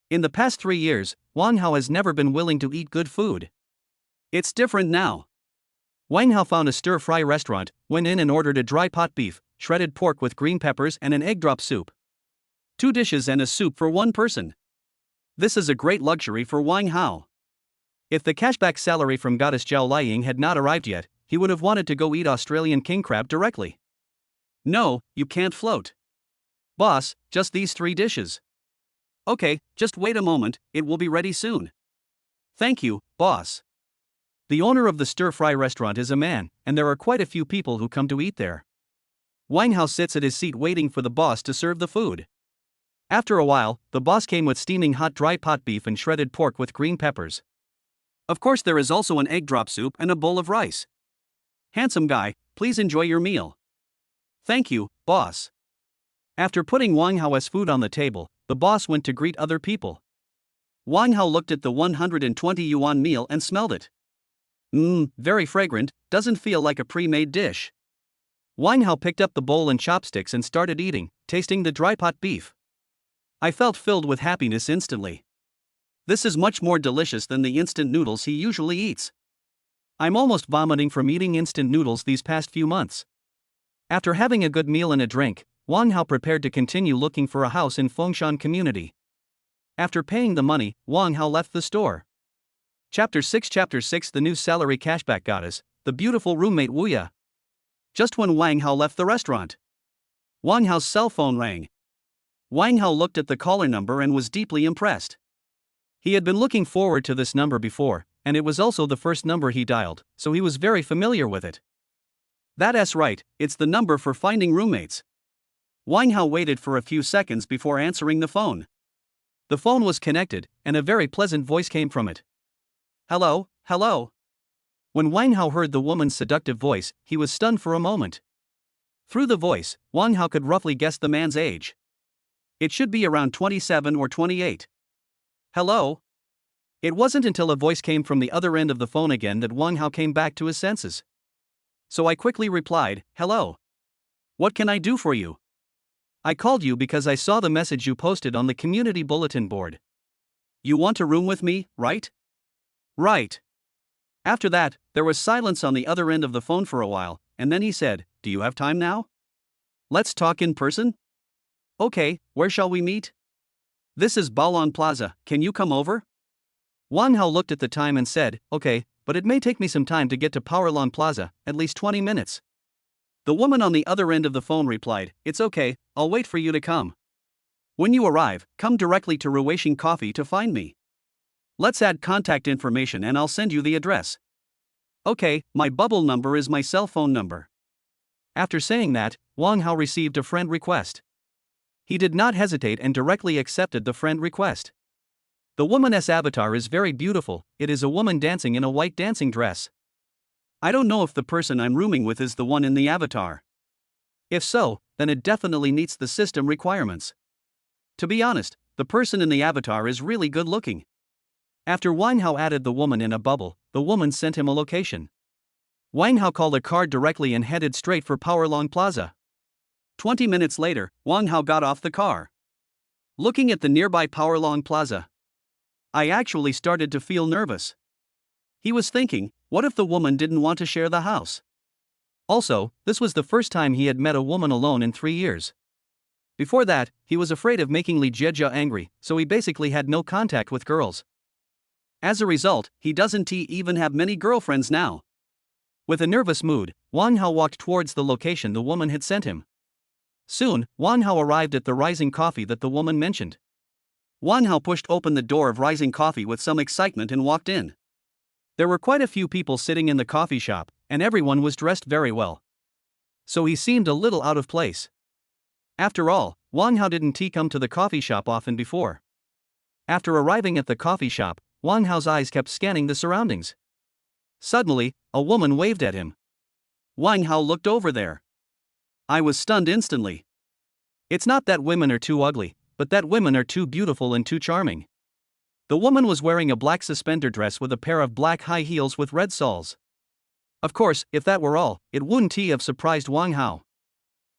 In the past 3 years, Wang Hao has never been willing to eat good food. It's different now. Wang Hao found a stir-fry restaurant, went in and ordered a dry pot beef, shredded pork with green peppers and an egg drop soup. 2 dishes and a soup for 1 person. This is a great luxury for Wang Hao. If the cashback salary from goddess Zhao Liying had not arrived yet, he would have wanted to go eat Australian king crab directly. No, you can't float. Boss, just these 3 dishes. Okay, just wait a moment, it will be ready soon. Thank you, boss. The owner of the stir-fry restaurant is a man, and there are quite a few people who come to eat there. Wang Hao sits at his seat waiting for the boss to serve the food. After a while, the boss came with steaming hot dry pot beef and shredded pork with green peppers. Of course, there is also an egg drop soup and a bowl of rice. Handsome guy, please enjoy your meal. Thank you, boss. After putting Wang Hao's food on the table, the boss went to greet other people. Wang Hao looked at the 120 yuan meal and smelled it. Very fragrant, doesn't feel like a pre-made dish. Wang Hao picked up the bowl and chopsticks and started eating, tasting the dry pot beef. I felt filled with happiness instantly. This is much more delicious than the instant noodles he usually eats. I'm almost vomiting from eating instant noodles these past few months. After having a good meal and a drink, Wang Hao prepared to continue looking for a house in Fengshan community. After paying the money, Wang Hao left the store. Chapter 6 The new salary cashback goddess, the beautiful roommate Wu Ya. Just when Wang Hao left the restaurant, Wang Hao's cell phone rang. Wang Hao looked at the caller number and was deeply impressed. He had been looking forward to this number before, and it was also the first number he dialed, so he was very familiar with it. That's right, it's the number for finding roommates. Wang Hao waited for a few seconds before answering the phone. The phone was connected, and a very pleasant voice came from it. Hello, hello. When Wang Hao heard the woman's seductive voice, he was stunned for a moment. Through the voice, Wang Hao could roughly guess the man's age. It should be around 27 or 28. Hello? It wasn't until a voice came from the other end of the phone again that Wang Hao came back to his senses. So I quickly replied, hello. What can I do for you? I called you because I saw the message you posted on the community bulletin board. You want a room with me, right? Right. After that, there was silence on the other end of the phone for a while, and then he said, do you have time now? Let's talk in person? Okay, where shall we meet? This is Baolong Plaza, can you come over? Wang Hao looked at the time and said, okay, but it may take me some time to get to Baolong Plaza, at least 20 minutes. The woman on the other end of the phone replied, it's okay, I'll wait for you to come. When you arrive, come directly to Ruweixing Coffee to find me. Let's add contact information and I'll send you the address. Okay, my bubble number is my cell phone number. After saying that, Wang Hao received a friend request. He did not hesitate and directly accepted the friend request. The woman's avatar is very beautiful, it is a woman dancing in a white dancing dress. I don't know if the person I'm rooming with is the one in the avatar. If so, then it definitely meets the system requirements. To be honest, the person in the avatar is really good looking. After Wang Hao added the woman in a bubble, the woman sent him a location. Wang Hao called a car directly and headed straight for Baolong Plaza. 20 minutes later, Wang Hao got off the car. Looking at the nearby Baolong Plaza, I actually started to feel nervous. He was thinking, what if the woman didn't want to share the house? Also, this was the first time he had met a woman alone in 3 years. Before that, he was afraid of making Li Jiejia angry, so he basically had no contact with girls. As a result, he doesn't even have many girlfriends now. With a nervous mood, Wang Hao walked towards the location the woman had sent him. Soon, Wang Hao arrived at the Rising Coffee that the woman mentioned. Wang Hao pushed open the door of Rising Coffee with some excitement and walked in. There were quite a few people sitting in the coffee shop, and everyone was dressed very well. So he seemed a little out of place. After all, Wang Hao didn't come to the coffee shop often before. After arriving at the coffee shop, Wang Hao's eyes kept scanning the surroundings. Suddenly, a woman waved at him. Wang Hao looked over there. I was stunned instantly. It's not that women are too ugly, but that women are too beautiful and too charming. The woman was wearing a black suspender dress with a pair of black high heels with red soles. Of course, if that were all, it wouldn't have surprised Wang Hao.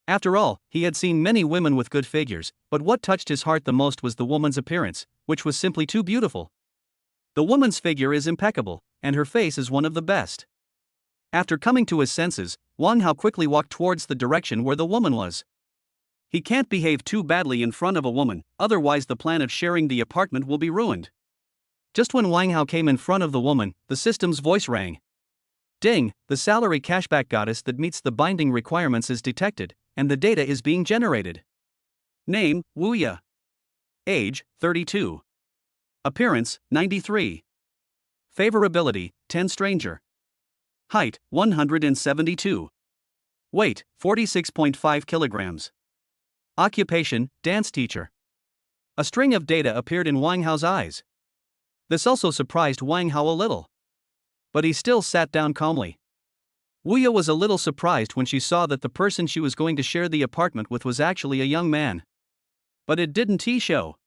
After all, he had seen many women with good figures, but what touched his heart the most was the woman's appearance, which was simply too beautiful. The woman's figure is impeccable, and her face is one of the best. After coming to his senses, Wang Hao quickly walked towards the direction where the woman was. He can't behave too badly in front of a woman, otherwise the plan of sharing the apartment will be ruined. Just when Wang Hao came in front of the woman, the system's voice rang. Ding, the salary cashback goddess that meets the binding requirements is detected, and the data is being generated. Name, Wu Ya. Age, 32. Appearance, 93. Favorability, 10 stranger. Height, 172. Weight, 46.5 kilograms. Occupation, dance teacher. A string of data appeared in Wang Hao's eyes. This also surprised Wang Hao a little. But he still sat down calmly. Wuya was a little surprised when she saw that the person she was going to share the apartment with was actually a young man. But it didn't show.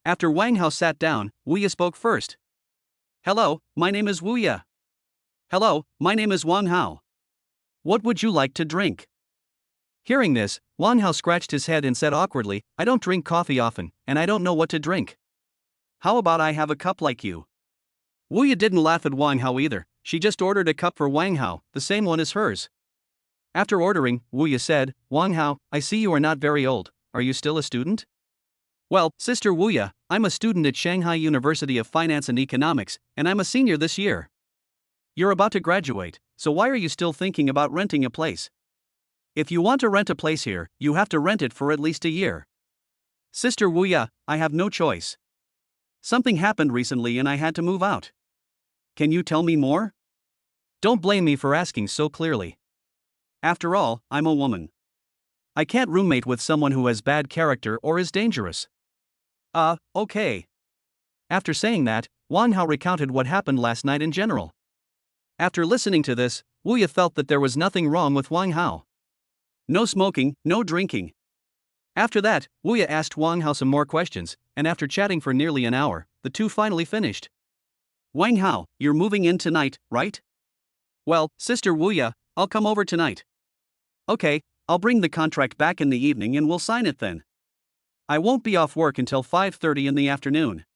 After Wang Hao sat down, Wuya spoke first. "Hello, my name is Wuya." "Hello, my name is Wang Hao. What would you like to drink?" Hearing this, Wang Hao scratched his head and said awkwardly, "I don't drink coffee often, and I don't know what to drink. How about I have a cup like you?" Wuya didn't laugh at Wang Hao either, she just ordered a cup for Wang Hao, the same one as hers. After ordering, Wuya said, "Wang Hao, I see you are not very old, are you still a student?" "Well, Sister Wuya, I'm a student at Shanghai University of Finance and Economics, and I'm a senior this year." "You're about to graduate, so why are you still thinking about renting a place? If you want to rent a place here, you have to rent it for at least a year." "Sister Wuya, I have no choice. Something happened recently and I had to move out." "Can you tell me more?" "Don't blame me for asking so clearly. After all, I'm a woman. I can't roommate with someone who has bad character or is dangerous." Okay." After saying that, Wang Hao recounted what happened last night in general. After listening to this, Wuya felt that there was nothing wrong with Wang Hao. No smoking, no drinking. After that, Wuya asked Wang Hao some more questions, and after chatting for nearly an hour, the two finally finished. "Wang Hao, you're moving in tonight, right?" "Well, Sister Wuya, I'll come over tonight." "Okay, I'll bring the contract back in the evening and we'll sign it then. I won't be off work until 5:30 in the afternoon."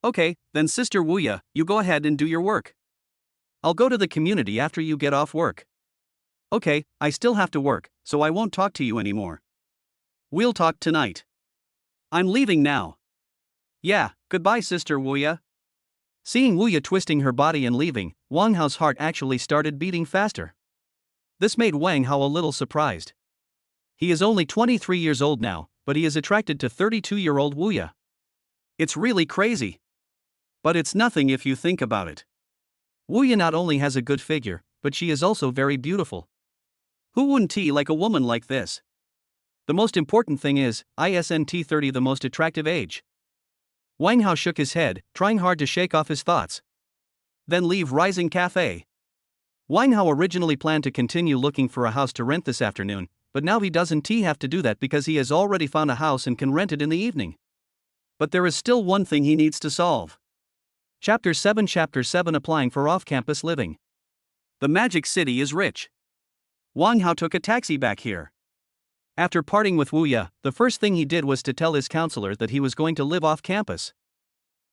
"Okay, then Sister Wuya, you go ahead and do your work. I'll go to the community after you get off work." "Okay, I still have to work, so I won't talk to you anymore. We'll talk tonight. I'm leaving now." "Yeah, goodbye Sister Wuya." Seeing Wuya twisting her body and leaving, Wang Hao's heart actually started beating faster. This made Wang Hao a little surprised. He is only 23 years old now, but he is attracted to 32-year-old Wuya. It's really crazy. But it's nothing if you think about it. Wuya not only has a good figure, but she is also very beautiful. Who wouldn't like a woman like this? The most important thing is, isn't 30 the most attractive age? Wang Hao shook his head, trying hard to shake off his thoughts. Then leave Rising Cafe. Wang Hao originally planned to continue looking for a house to rent this afternoon, but now he doesn't have to do that because he has already found a house and can rent it in the evening. But there is still one thing he needs to solve. Chapter 7 Applying for off-campus living. The Magic City is rich. Wang Hao took a taxi back here. After parting with Wuya, the first thing he did was to tell his counselor that he was going to live off campus.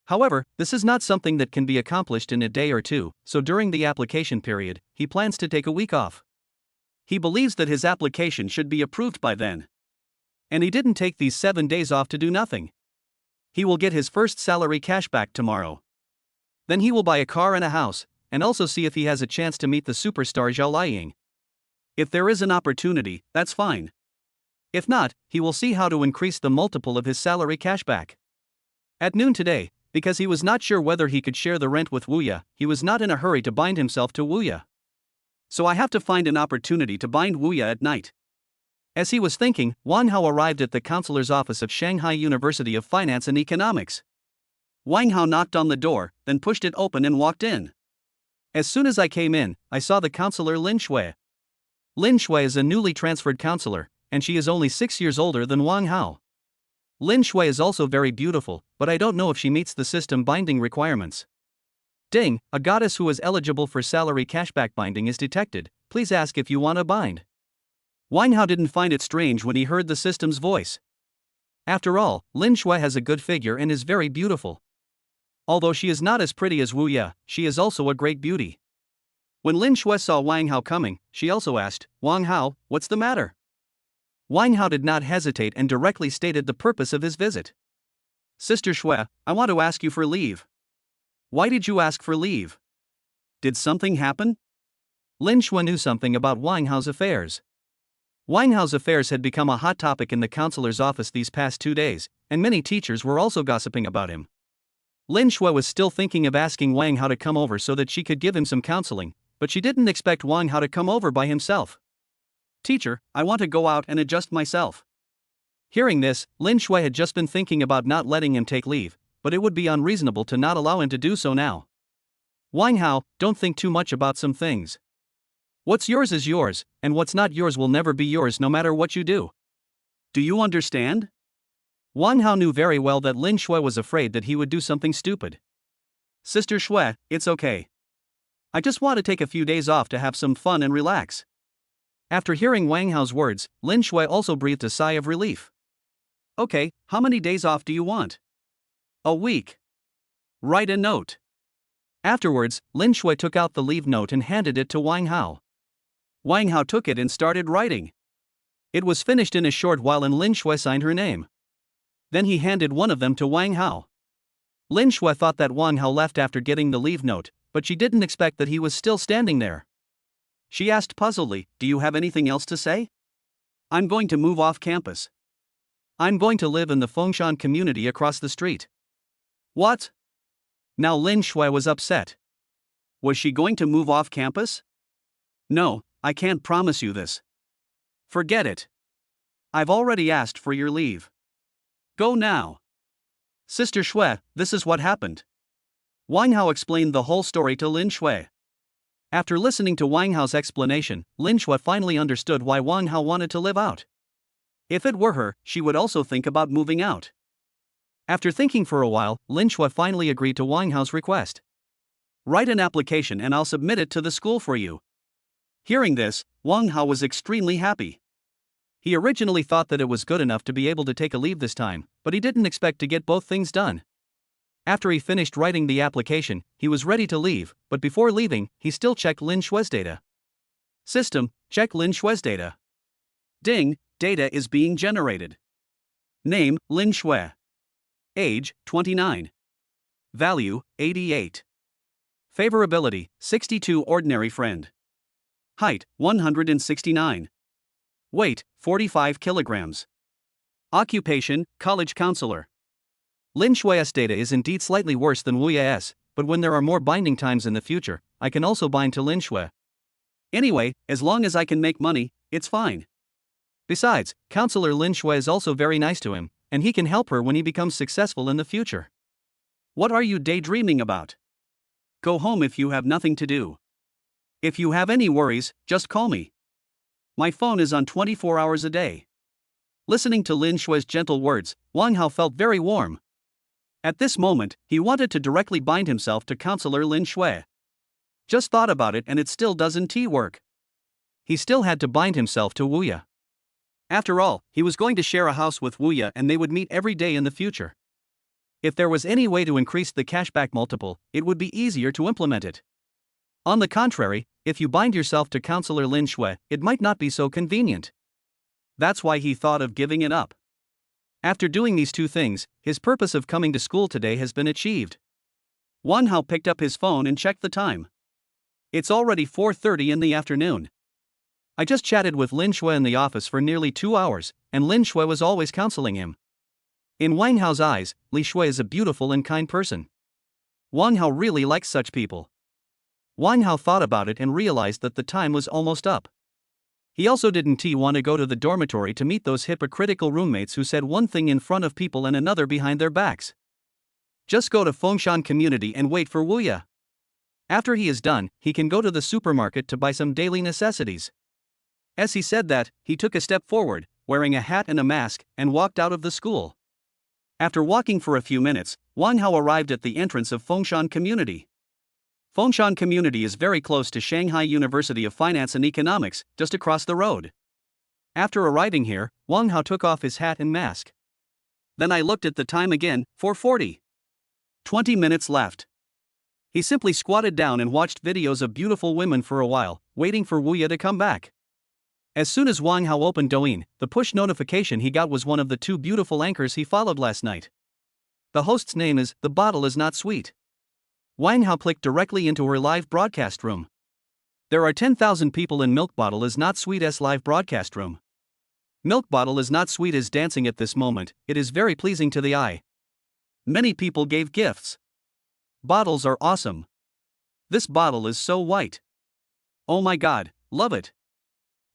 However, this is not something that can be accomplished in a day or two, so during the application period, he plans to take a week off. He believes that his application should be approved by then. And he didn't take these 7 days off to do nothing. He will get his first salary cash back tomorrow. Then he will buy a car and a house, and also see if he has a chance to meet the superstar Zhao Liying. If there is an opportunity, that's fine. If not, he will see how to increase the multiple of his salary cashback. At noon today, because he was not sure whether he could share the rent with Wuya, he was not in a hurry to bind himself to Wuya. So I have to find an opportunity to bind Wuya at night. As he was thinking, Wang Hao arrived at the counselor's office of Shanghai University of Finance and Economics. Wang Hao knocked on the door, then pushed it open and walked in. As soon as I came in, I saw the counselor Lin Shui. Lin Shui is a newly transferred counselor, and she is only 6 years older than Wang Hao. Lin Shui is also very beautiful, but I don't know if she meets the system binding requirements. Ding, a goddess who is eligible for salary cashback binding is detected. Please ask if you want to bind. Wang Hao didn't find it strange when he heard the system's voice. After all, Lin Shui has a good figure and is very beautiful. Although she is not as pretty as Wuya, she is also a great beauty. When Lin Shui saw Wang Hao coming, she also asked, "Wang Hao, what's the matter?" Wang Hao did not hesitate and directly stated the purpose of his visit. "Sister Shui, I want to ask you for leave." "Why did you ask for leave? Did something happen?" Lin Shui knew something about Wang Hao's affairs. Wang Hao's affairs had become a hot topic in the counselor's office these past 2 days, and many teachers were also gossiping about him. Lin Shui was still thinking of asking Wang Hao to come over so that she could give him some counseling, but she didn't expect Wang Hao to come over by himself. "Teacher, I want to go out and adjust myself." Hearing this, Lin Shui had just been thinking about not letting him take leave, but it would be unreasonable to not allow him to do so now. "Wang Hao, don't think too much about some things. What's yours is yours, and what's not yours will never be yours no matter what you do. Do you understand? Wang Hao knew very well that Lin Shui was afraid that he would do something stupid. Sister Shui, it's okay. I just want to take a few days off to have some fun and relax. After hearing Wang Hao's words, Lin Shui also breathed a sigh of relief. Okay, how many days off do you want? A week. Write a note. Afterwards, Lin Shui took out the leave note and handed it to Wang Hao. Wang Hao took it and started writing. It was finished in a short while and Lin Shui signed her name. Then he handed one of them to Wang Hao. Lin Shui thought that Wang Hao left after getting the leave note, but she didn't expect that he was still standing there. She asked puzzledly, "Do you have anything else to say?" "I'm going to move off campus. I'm going to live in the Fengshan community across the street." What? Now Lin Shui was upset. Was she going to move off campus? No, I can't promise you this. Forget it. I've already asked for your leave. Go now. Sister Shui, this is what happened. Wang Hao explained the whole story to Lin Shui. After listening to Wang Hao's explanation, Lin Shui finally understood why Wang Hao wanted to live out. If it were her, she would also think about moving out. After thinking for a while, Lin Shui finally agreed to Wang Hao's request. Write an application and I'll submit it to the school for you. Hearing this, Wang Hao was extremely happy. He originally thought that it was good enough to be able to take a leave this time, but he didn't expect to get both things done. After he finished writing the application, he was ready to leave, but before leaving, he still checked Lin Shui's data. System, check Lin Shui's data. Ding, data is being generated. Name, Lin Shui. Age, 29. Value, 88. Favorability, 62 ordinary friend. Height, 169. Weight, 45 kilograms. Occupation, college counselor. Lin Shui's data is indeed slightly worse than Wu Ya's, but when there are more binding times in the future, I can also bind to Lin Shui. Anyway, as long as I can make money, it's fine. Besides, Counselor Lin Shui is also very nice to him, and he can help her when he becomes successful in the future. What are you daydreaming about? Go home if you have nothing to do. If you have any worries, just call me. My phone is on 24 hours a day. Listening to Lin Shui's gentle words, Wang Hao felt very warm. At this moment, he wanted to directly bind himself to Counselor Lin Shui. Just thought about it and it still doesn't work. He still had to bind himself to Wu Ya. After all, he was going to share a house with Wu Ya and they would meet every day in the future. If there was any way to increase the cashback multiple, it would be easier to implement it. On the contrary, if you bind yourself to Counselor Lin Shui, it might not be so convenient. That's why he thought of giving it up. After doing these two things, his purpose of coming to school today has been achieved. Wang Hao picked up his phone and checked the time. It's already 4:30 in the afternoon. I just chatted with Lin Shui in the office for nearly 2 hours, and Lin Shui was always counseling him. In Wang Hao's eyes, Li Shui is a beautiful and kind person. Wang Hao really likes such people. Wang Hao thought about it and realized that the time was almost up. He also didn't want to go to the dormitory to meet those hypocritical roommates who said one thing in front of people and another behind their backs. Just go to Fengshan community and wait for Wu Ya. After he is done, he can go to the supermarket to buy some daily necessities. As he said that, he took a step forward, wearing a hat and a mask, and walked out of the school. After walking for a few minutes, Wang Hao arrived at the entrance of Fengshan Community. Fengshan Community is very close to Shanghai University of Finance and Economics, just across the road. After arriving here, Wang Hao took off his hat and mask. Then I looked at the time again, 4:40. 20 minutes left. He simply squatted down and watched videos of beautiful women for a while, waiting for Wu Ya to come back. As soon as Wang Hao opened Douyin, the push notification he got was one of the two beautiful anchors he followed last night. The host's name is The Bottle Is Not Sweet. Wang Hao clicked directly into her live broadcast room. There are 10,000 people in Milk Bottle Is Not Sweet's live broadcast room. Milk Bottle Is Not Sweet is dancing at this moment. It is very pleasing to the eye. Many people gave gifts. Bottles are awesome. This bottle is so white. Oh my god, love it.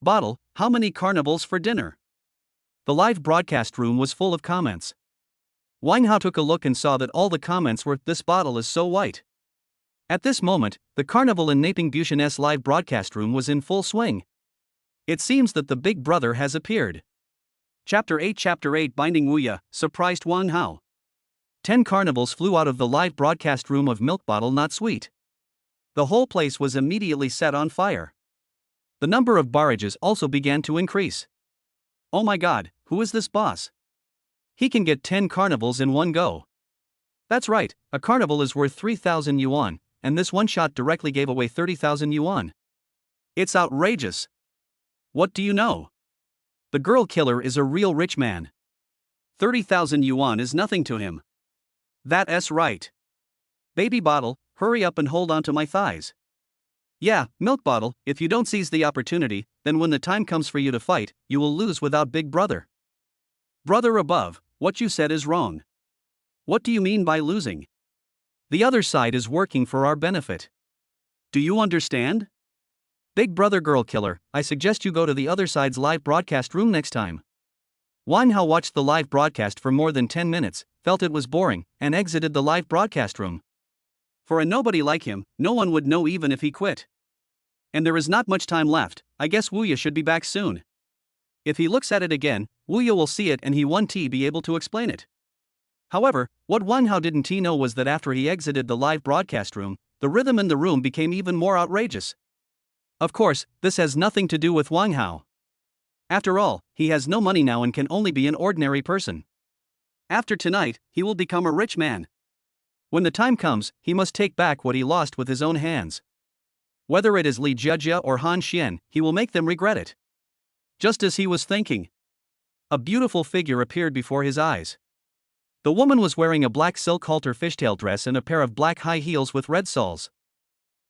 Bottle, how many carnivals for dinner? The live broadcast room was full of comments. Wang Hao took a look and saw that all the comments were, "This bottle is so white." At this moment, the carnival in Naping Bushin's live broadcast room was in full swing. It seems that the big brother has appeared. Chapter 8 Binding Wuya, surprised Wang Hao. 10 carnivals flew out of the live broadcast room of Milk Bottle Not Sweet. The whole place was immediately set on fire. The number of barrages also began to increase. Oh my god, who is this boss? He can get 10 carnivals in one go. That's right, a carnival is worth 3,000 yuan, and this one shot directly gave away 30,000 yuan. It's outrageous. What do you know? The girl killer is a real rich man. 30,000 yuan is nothing to him. That's right. Baby Bottle, hurry up and hold on to my thighs. Yeah, Milk Bottle, if you don't seize the opportunity, then when the time comes for you to fight, you will lose without Big Brother. Brother above, what you said is wrong. What do you mean by losing? The other side is working for our benefit. Do you understand? Big Brother Girl Killer, I suggest you go to the other side's live broadcast room next time. Wang Hao watched the live broadcast for more than 10 minutes, felt it was boring, and exited the live broadcast room. For a nobody like him, no one would know even if he quit. And there is not much time left, I guess Wuya should be back soon. If he looks at it again, Wuya will see it and he won't be able to explain it. However, what Wang Hao didn't know was that after he exited the live broadcast room, the rhythm in the room became even more outrageous. Of course, this has nothing to do with Wang Hao. After all, he has no money now and can only be an ordinary person. After tonight, he will become a rich man. When the time comes, he must take back what he lost with his own hands. Whether it is Li Jiajia or Han Xian, he will make them regret it. Just as he was thinking, a beautiful figure appeared before his eyes. The woman was wearing a black silk halter fishtail dress and a pair of black high heels with red soles.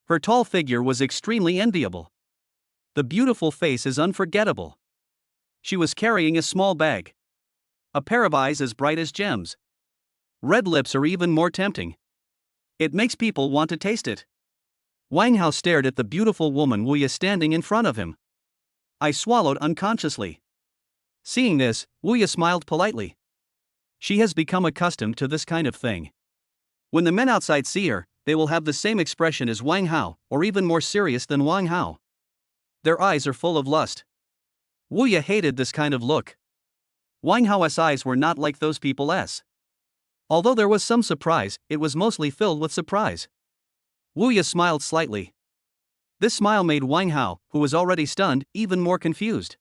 Her tall figure was extremely enviable. The beautiful face is unforgettable. She was carrying a small bag. A pair of eyes as bright as gems. Red lips are even more tempting. It makes people want to taste it. Wang Hao stared at the beautiful woman Wuya standing in front of him. I swallowed unconsciously. Seeing this, Wuya smiled politely. She has become accustomed to this kind of thing. When the men outside see her, they will have the same expression as Wang Hao, or even more serious than Wang Hao. Their eyes are full of lust. Wuya hated this kind of look. Wang Hao's eyes were not like those people's. Although there was some surprise, it was mostly filled with surprise. Wuya smiled slightly. This smile made Wang Hao, who was already stunned, even more confused.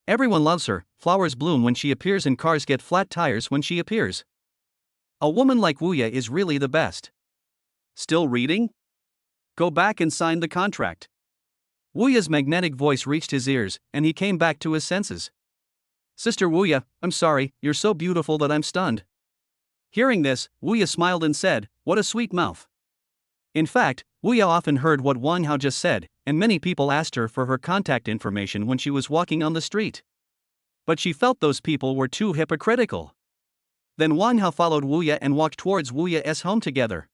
Everyone loves her, flowers bloom when she appears and cars get flat tires when she appears. A woman like Wuya is really the best. Still reading? Go back and sign the contract. Wuya's magnetic voice reached his ears, and he came back to his senses. Sister Wuya, I'm sorry, you're so beautiful that I'm stunned. Hearing this, Wuya smiled and said, what a sweet mouth. In fact, Wuya often heard what Wang Hao just said, and many people asked her for her contact information when she was walking on the street. But she felt those people were too hypocritical. Then Wang Hao followed Wuya and walked towards Wuya's home together.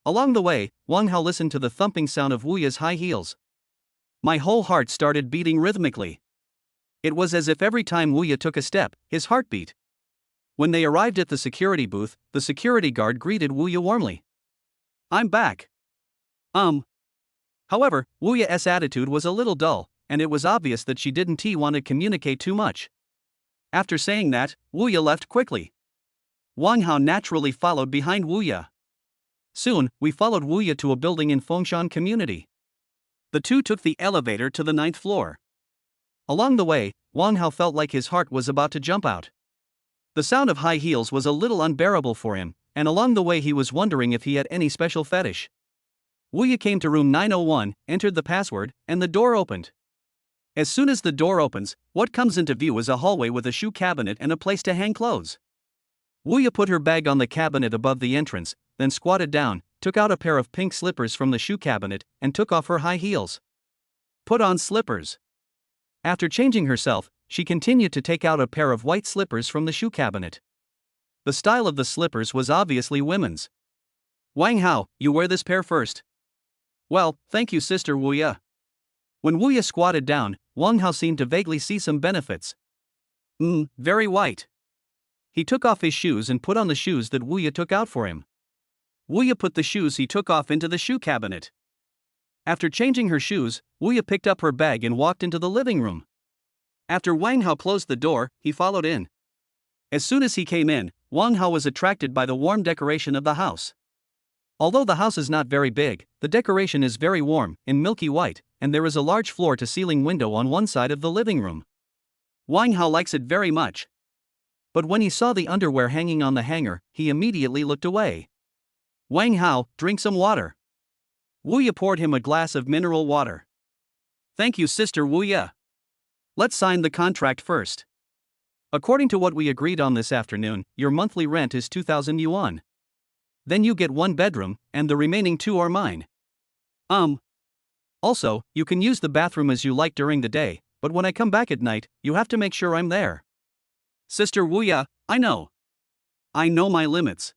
Along the way, Wang Hao listened to the thumping sound of Wuya's high heels. My whole heart started beating rhythmically. It was as if every time Wuya took a step, his heart beat. When they arrived at the security booth, the security guard greeted Wuya warmly. I'm back. However, Wuya's attitude was a little dull, and it was obvious that she didn't want to communicate too much. After saying that, Wuya left quickly. Wang Hao naturally followed behind Wuya. Soon, we followed Wuya to a building in Fengshan community. The two took the elevator to the 9th floor. Along the way, Wang Hao felt like his heart was about to jump out. The sound of high heels was a little unbearable for him, and along the way he was wondering if he had any special fetish. Wuya came to room 901, entered the password, and the door opened. As soon as the door opens, what comes into view is a hallway with a shoe cabinet and a place to hang clothes. Wuya put her bag on the cabinet above the entrance, then squatted down, took out a pair of pink slippers from the shoe cabinet, and took off her high heels. Put on slippers. After changing herself, she continued to take out a pair of white slippers from the shoe cabinet. The style of the slippers was obviously women's. Wang Hao, you wear this pair first. Well, thank you, Sister Wuya. When Wuya squatted down, Wang Hao seemed to vaguely see some benefits. Very white. He took off his shoes and put on the shoes that Wuya took out for him. Wu Ye put the shoes he took off into the shoe cabinet. After changing her shoes, Wu Ye picked up her bag and walked into the living room. After Wang Hao closed the door, he followed in. As soon as he came in, Wang Hao was attracted by the warm decoration of the house. Although the house is not very big, the decoration is very warm, in milky white, and there is a large floor-to-ceiling window on one side of the living room. Wang Hao likes it very much. But when he saw the underwear hanging on the hanger, he immediately looked away. Wang Hao, drink some water. Wu Ye poured him a glass of mineral water. Thank you, Sister Wu Ye. Let's sign the contract first. According to what we agreed on this afternoon, your monthly rent is 2,000 yuan. Then you get one bedroom, and the remaining 2 are mine. Also, you can use the bathroom as you like during the day, but when I come back at night, you have to make sure I'm there. Sister Wu Ye, I know. I know my limits.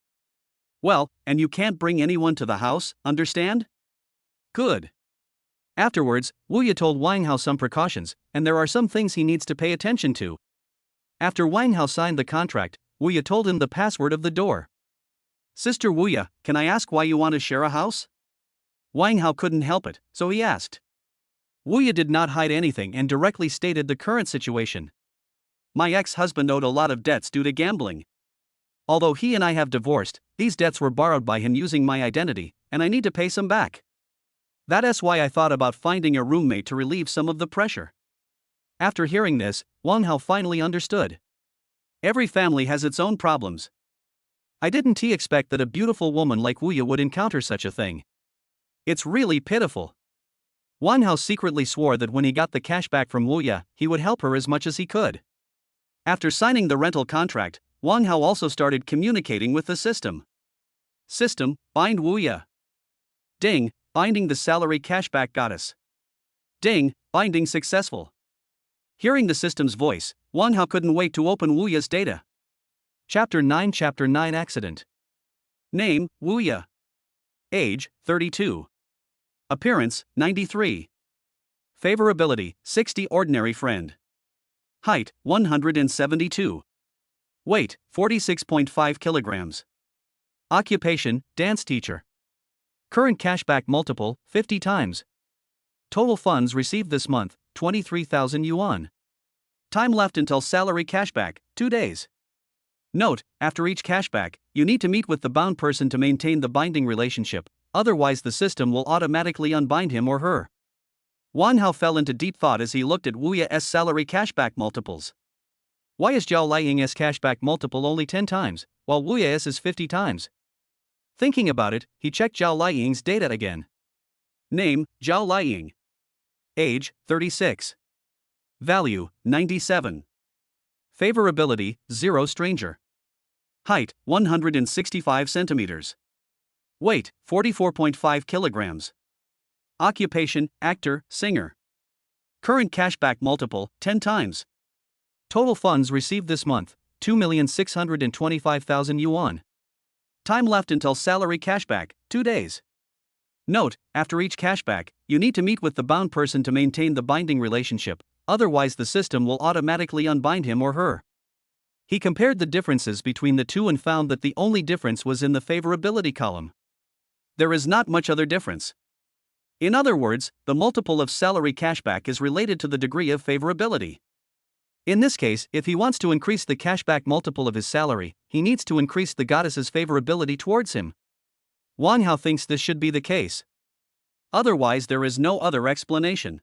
Well, and you can't bring anyone to the house, understand? Good. Afterwards, Wu Ye told Wang Hao some precautions, and there are some things he needs to pay attention to. After Wang Hao signed the contract, Wu Ye told him the password of the door. Sister Wu Ye, can I ask why you want to share a house? Wang Hao couldn't help it, so he asked. Wu Ye did not hide anything and directly stated the current situation. My ex-husband owed a lot of debts due to gambling. Although he and I have divorced, these debts were borrowed by him using my identity, and I need to pay some back. That's why I thought about finding a roommate to relieve some of the pressure. After hearing this, Wang Hao finally understood. Every family has its own problems. I didn't expect that a beautiful woman like Wu Ye would encounter such a thing. It's really pitiful. Wang Hao secretly swore that when he got the cash back from Wu Ye, he would help her as much as he could. After signing the rental contract, Wang Hao also started communicating with the system. System, bind Wu Ye. Ding, binding the salary cashback goddess. Ding, binding successful. Hearing the system's voice, Wang Hao couldn't wait to open Wu Ye's data. Chapter 9 Accident. Name, Wu Ye. Age, 32. Appearance, 93. Favorability, 60 ordinary friend. Height, 172. Weight, 46.5 kilograms. Occupation, dance teacher. Current cashback multiple, 50 times. Total funds received this month, 23,000 yuan. Time left until salary cashback, 2 days. Note, after each cashback, you need to meet with the bound person to maintain the binding relationship, otherwise the system will automatically unbind him or her. Wang Hao fell into deep thought as he looked at Wu Ye's salary cashback multiples. Why is Zhao Liying's cashback multiple only 10 times, while Wu Ye's is 50 times? Thinking about it, he checked Zhao Liying's data again. Name, Zhao Liying. Age, 36. Value, 97. Favorability, 0 stranger. Height, 165 centimeters. Weight, 44.5 kilograms. Occupation, actor, singer. Current cashback multiple, 10 times. Total funds received this month, 2,625,000 yuan. Time left until salary cashback, 2 days. Note, after each cashback, you need to meet with the bound person to maintain the binding relationship, otherwise the system will automatically unbind him or her. He compared the differences between the two and found that the only difference was in the favorability column. There is not much other difference. In other words, the multiple of salary cashback is related to the degree of favorability. In this case, if he wants to increase the cashback multiple of his salary, he needs to increase the goddess's favorability towards him. Wang Hao thinks this should be the case. Otherwise, there is no other explanation.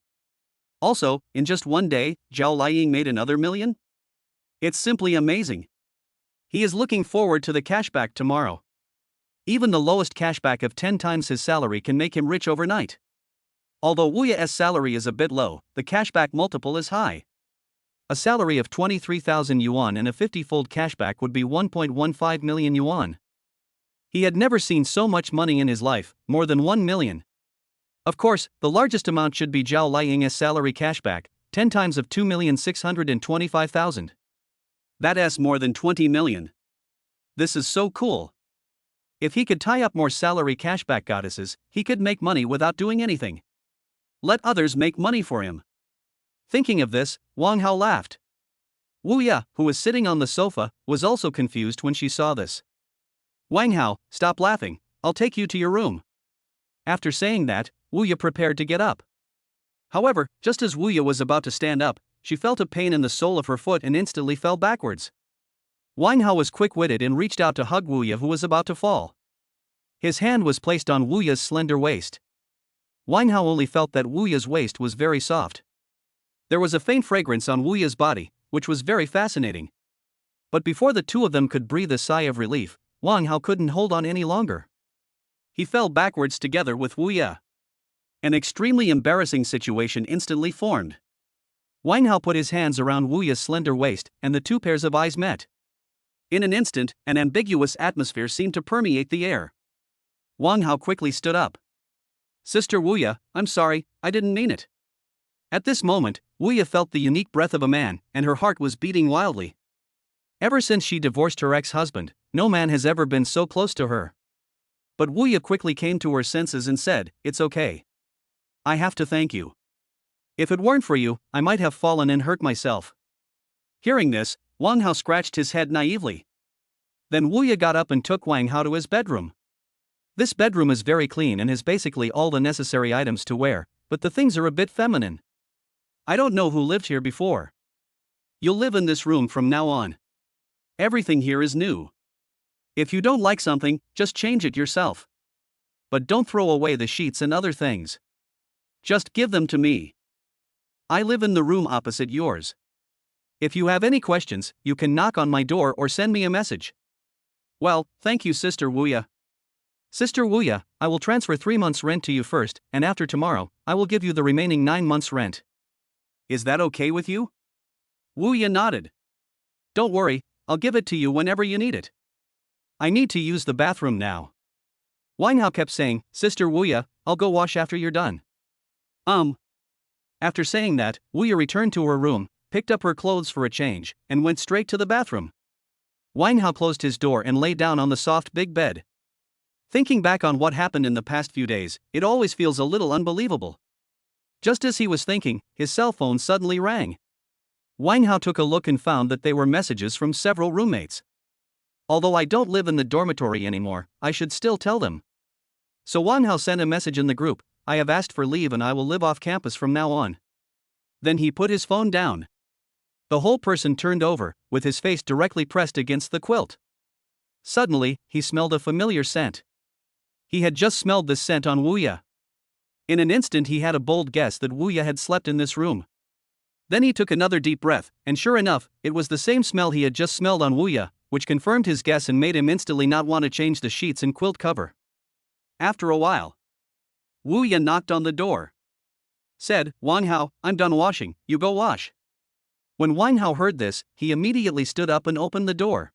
Also, in just one day, Zhao Liying made another million? It's simply amazing. He is looking forward to the cashback tomorrow. Even the lowest cashback of 10 times his salary can make him rich overnight. Although Wu Ye's salary is a bit low, the cashback multiple is high. A salary of 23,000 yuan and a 50-fold cashback would be 1.15 million yuan. He had never seen so much money in his life, more than 1 million. Of course, the largest amount should be Zhao Liying's salary cashback, 10 times of 2,625,000. That's more than 20 million. This is so cool. If he could tie up more salary cashback goddesses, he could make money without doing anything. Let others make money for him. Thinking of this, Wang Hao laughed. Wu Ye, who was sitting on the sofa, was also confused when she saw this. Wang Hao, stop laughing, I'll take you to your room." After saying that, Wuya prepared to get up. However, just as Wuya was about to stand up, she felt a pain in the sole of her foot and instantly fell backwards. Wang Hao was quick-witted and reached out to hug Wuya, who was about to fall. His hand was placed on Wuya's slender waist. Wang Hao only felt that Wuya's waist was very soft. There was a faint fragrance on Wuya's body, which was very fascinating. But before the two of them could breathe a sigh of relief, Wang Hao couldn't hold on any longer. He fell backwards together with Wuya. An extremely embarrassing situation instantly formed. Wang Hao put his hands around Wuya's slender waist, and the two pairs of eyes met. In an instant, an ambiguous atmosphere seemed to permeate the air. Wang Hao quickly stood up. "Sister Wuya, I'm sorry, I didn't mean it." At this moment, Wuya felt the unique breath of a man, and her heart was beating wildly. Ever since she divorced her ex-husband, no man has ever been so close to her. But Wuya quickly came to her senses and said, "It's okay. I have to thank you. If it weren't for you, I might have fallen and hurt myself." Hearing this, Wang Hao scratched his head naively. Then Wuya got up and took Wang Hao to his bedroom. This bedroom is very clean and has basically all the necessary items to wear, but the things are a bit feminine. "I don't know who lived here before. You'll live in this room from now on. Everything here is new. If you don't like something, just change it yourself. But don't throw away the sheets and other things. Just give them to me. I live in the room opposite yours. If you have any questions, you can knock on my door or send me a message." "Well, thank you, Sister Wuya." "Sister Wuya, I will transfer 3 months' rent to you first, and after tomorrow, I will give you the remaining 9 months' rent. Is that okay with you?" Wuya nodded. "Don't worry, I'll give it to you whenever you need it. I need to use the bathroom now." Wang Hao kept saying, "Sister Wuya, I'll go wash after you're done." After saying that, Wuya returned to her room, picked up her clothes for a change, and went straight to the bathroom. Wang Hao closed his door and lay down on the soft big bed. Thinking back on what happened in the past few days, it always feels a little unbelievable. Just as he was thinking, his cell phone suddenly rang. Wang Hao took a look and found that they were messages from several roommates. Although I don't live in the dormitory anymore, I should still tell them. So Wang Hao sent a message in the group, "I have asked for leave and I will live off campus from now on." Then he put his phone down. The whole person turned over, with his face directly pressed against the quilt. Suddenly, he smelled a familiar scent. He had just smelled this scent on Wuya. In an instant he had a bold guess that Wuya had slept in this room. Then he took another deep breath, and sure enough, it was the same smell he had just smelled on Wuya, which confirmed his guess and made him instantly not want to change the sheets and quilt cover. After a while, Wuya knocked on the door. Said, "Wang Hao, I'm done washing, you go wash." When Wang Hao heard this, he immediately stood up and opened the door.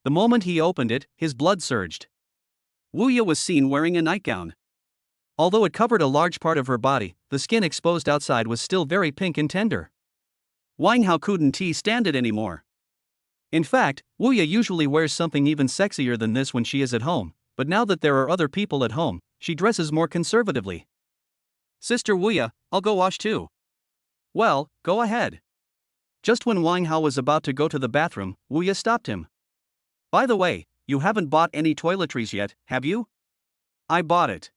The moment he opened it, his blood surged. Wuya was seen wearing a nightgown. Although it covered a large part of her body, the skin exposed outside was still very pink and tender. Wang Hao couldn't stand it anymore. In fact, Wuya usually wears something even sexier than this when she is at home, but now that there are other people at home, she dresses more conservatively. "Sister Wuya, I'll go wash too." "Well, go ahead." Just when Wang Hao was about to go to the bathroom, Wuya stopped him. "By the way, you haven't bought any toiletries yet, have you?" "I bought it.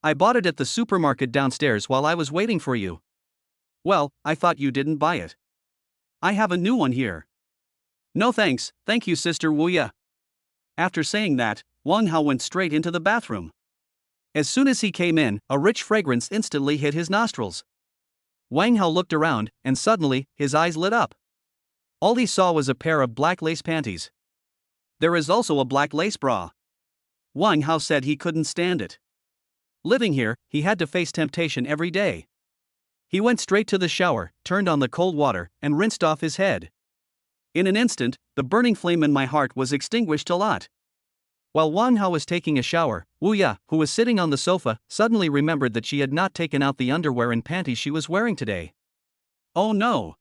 I bought it at the supermarket downstairs while I was waiting for you." "Well, I thought you didn't buy it. I have a new one here." "No thanks, thank you, Sister Wuya." After saying that, Wang Hao went straight into the bathroom. As soon as he came in, a rich fragrance instantly hit his nostrils. Wang Hao looked around, and suddenly, his eyes lit up. All he saw was a pair of black lace panties. There is also a black lace bra. Wang Hao said he couldn't stand it. Living here, he had to face temptation every day. He went straight to the shower, turned on the cold water, and rinsed off his head. In an instant, the burning flame in my heart was extinguished a lot. While Wang Hao was taking a shower, Wuya, who was sitting on the sofa, suddenly remembered that she had not taken out the underwear and panties she was wearing today. Oh no!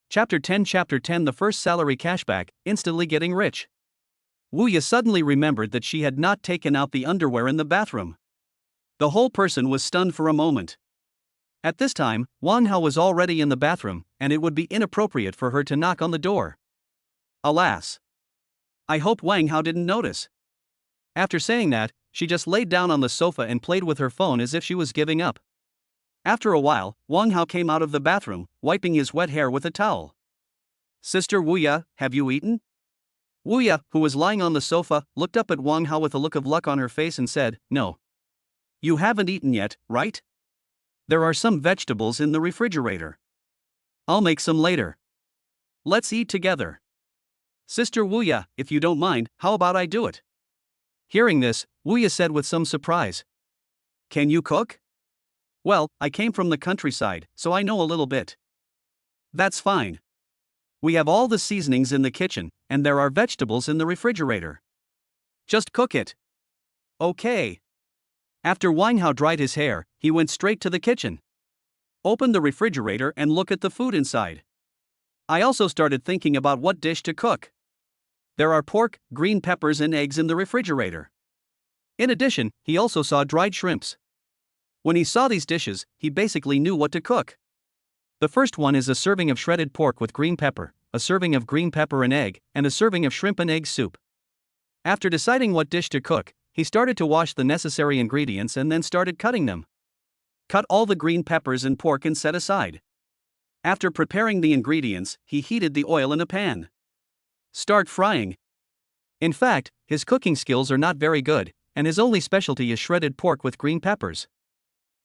Chapter 10 The first salary cashback, instantly getting rich. Wuya suddenly remembered that she had not taken out the underwear in the bathroom. The whole person was stunned for a moment. At this time, Wang Hao was already in the bathroom, and it would be inappropriate for her to knock on the door. Alas! I hope Wang Hao didn't notice. After saying that, she just laid down on the sofa and played with her phone as if she was giving up. After a while, Wang Hao came out of the bathroom, wiping his wet hair with a towel. "Sister Wuya, have you eaten?" Wuya, who was lying on the sofa, looked up at Wang Hao with a look of luck on her face and said, "No. You haven't eaten yet, right? There are some vegetables in the refrigerator. I'll make some later. Let's eat together." "Sister Wuya, if you don't mind, how about I do it?" Hearing this, Wuya said with some surprise, "Can you cook?" "Well, I came from the countryside, so I know a little bit." "That's fine. We have all the seasonings in the kitchen, and there are vegetables in the refrigerator. Just cook it." "Okay." After Wang Hao dried his hair, he went straight to the kitchen. Opened the refrigerator and looked at the food inside. I also started thinking about what dish to cook. There are pork, green peppers and eggs in the refrigerator. In addition, he also saw dried shrimps. When he saw these dishes, he basically knew what to cook. The first one is a serving of shredded pork with green pepper, a serving of green pepper and egg, and a serving of shrimp and egg soup. After deciding what dish to cook, he started to wash the necessary ingredients and then started cutting them. Cut all the green peppers and pork and set aside. After preparing the ingredients, he heated the oil in a pan. Start frying. In fact, his cooking skills are not very good, and his only specialty is shredded pork with green peppers.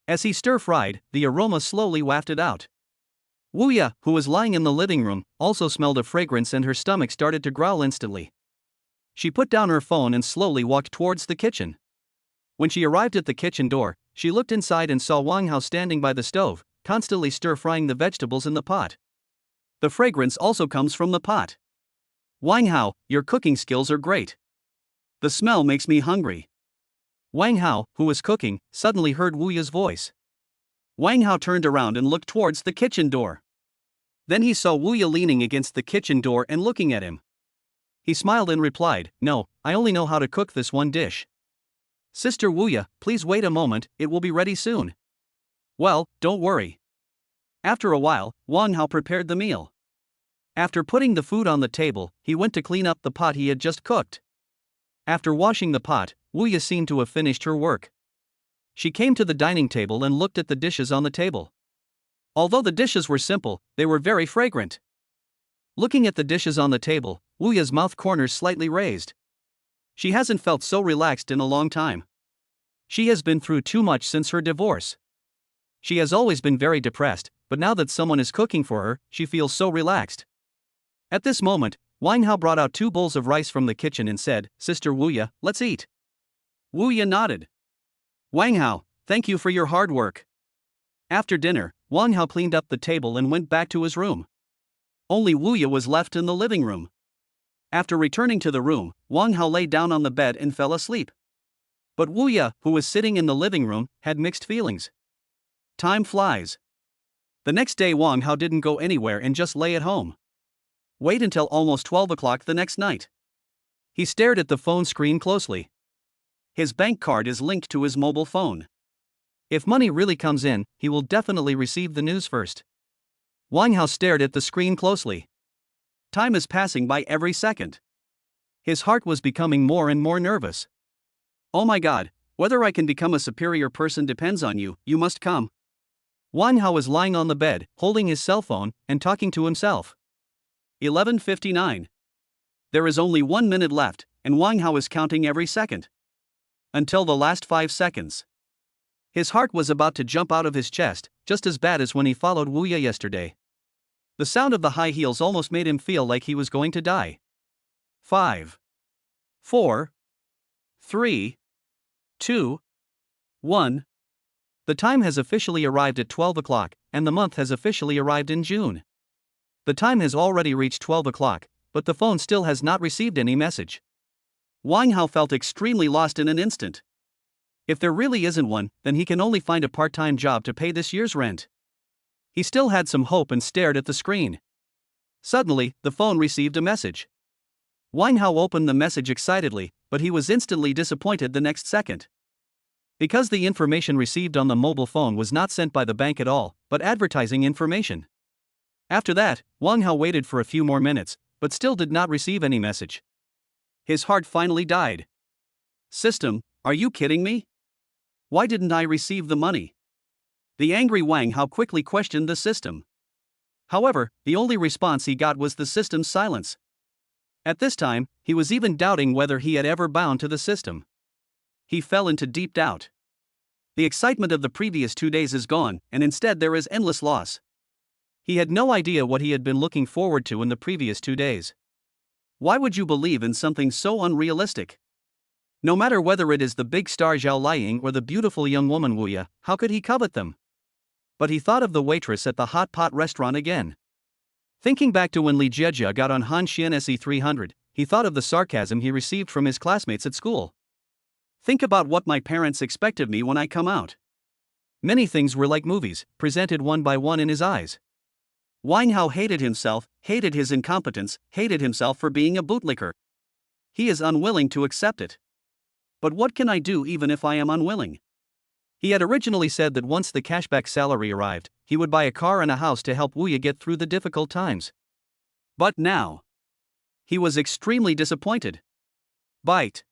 As he stir-fried, the aroma slowly wafted out. Wuya, who was lying in the living room, also smelled a fragrance and her stomach started to growl instantly. She put down her phone and slowly walked towards the kitchen. When she arrived at the kitchen door, she looked inside and saw Wang Hao standing by the stove, constantly stir-frying the vegetables in the pot. The fragrance also comes from the pot. "Wang Hao, your cooking skills are great. The smell makes me hungry." Wang Hao, who was cooking, suddenly heard Wuya's voice. Wang Hao turned around and looked towards the kitchen door. Then he saw Wuya leaning against the kitchen door and looking at him. He smiled and replied, "No, I only know how to cook this one dish." "Sister Wuya, please wait a moment, it will be ready soon." "Well, don't worry." After a while, Wang Hao prepared the meal. After putting the food on the table, he went to clean up the pot he had just cooked. After washing the pot, Wuya seemed to have finished her work. She came to the dining table and looked at the dishes on the table. Although the dishes were simple, they were very fragrant. Looking at the dishes on the table, Wuya's mouth corners slightly raised. She hasn't felt so relaxed in a long time. She has been through too much since her divorce. She has always been very depressed, but now that someone is cooking for her, she feels so relaxed. At this moment, Wang Hao brought out 2 bowls of rice from the kitchen and said, "Sister Wuya, let's eat." Wuya nodded. "Wang Hao, thank you for your hard work." After dinner, Wang Hao cleaned up the table and went back to his room. Only Wuya was left in the living room. After returning to the room, Wang Hao lay down on the bed and fell asleep. But Wuya, who was sitting in the living room, had mixed feelings. Time flies. The next day Wang Hao didn't go anywhere and just lay at home. Wait until almost 12 o'clock the next night. He stared at the phone screen closely. His bank card is linked to his mobile phone. If money really comes in, he will definitely receive the news first. Wang Hao stared at the screen closely. Time is passing by every second. His heart was becoming more and more nervous. "Oh my God, whether I can become a superior person depends on you, you must come." Wang Hao was lying on the bed, holding his cell phone, and talking to himself. 11:59. There is only 1 minute left, and Wang Hao is counting every second. Until the last 5 seconds. His heart was about to jump out of his chest, just as bad as when he followed Wuya yesterday. The sound of the high heels almost made him feel like he was going to die. 5, 4, 3, 2, 1. The time has officially arrived at 12 o'clock, and the month has officially arrived in June. The time has already reached 12 o'clock, but the phone still has not received any message. Wang Hao felt extremely lost in an instant. If there really isn't one, then he can only find a part-time job to pay this year's rent. He still had some hope and stared at the screen. Suddenly, the phone received a message. Wang Hao opened the message excitedly, but he was instantly disappointed the next second. Because the information received on the mobile phone was not sent by the bank at all, but advertising information. After that, Wang Hao waited for a few more minutes, but still did not receive any message. His heart finally died. System, are you kidding me? Why didn't I receive the money? The angry Wang Hao quickly questioned the system. However, the only response he got was the system's silence. At this time, he was even doubting whether he had ever bound to the system. He fell into deep doubt. The excitement of the previous 2 days is gone, and instead there is endless loss. He had no idea what he had been looking forward to in the previous 2 days. Why would you believe in something so unrealistic? No matter whether it is the big star Zhao Liang or the beautiful young woman Wu Ya, how could he covet them? But he thought of the waitress at the hot pot restaurant again. Thinking back to when Li Jiejia got on Han Xian SE300, he thought of the sarcasm he received from his classmates at school. Think about what my parents expect of me when I come out. Many things were like movies, presented one by one in his eyes. Wang Hao hated himself, hated his incompetence, hated himself for being a bootlicker. He is unwilling to accept it. But what can I do even if I am unwilling? He had originally said that once the cashback salary arrived, he would buy a car and a house to help Wu Ya get through the difficult times. But now, he was extremely disappointed. Bite.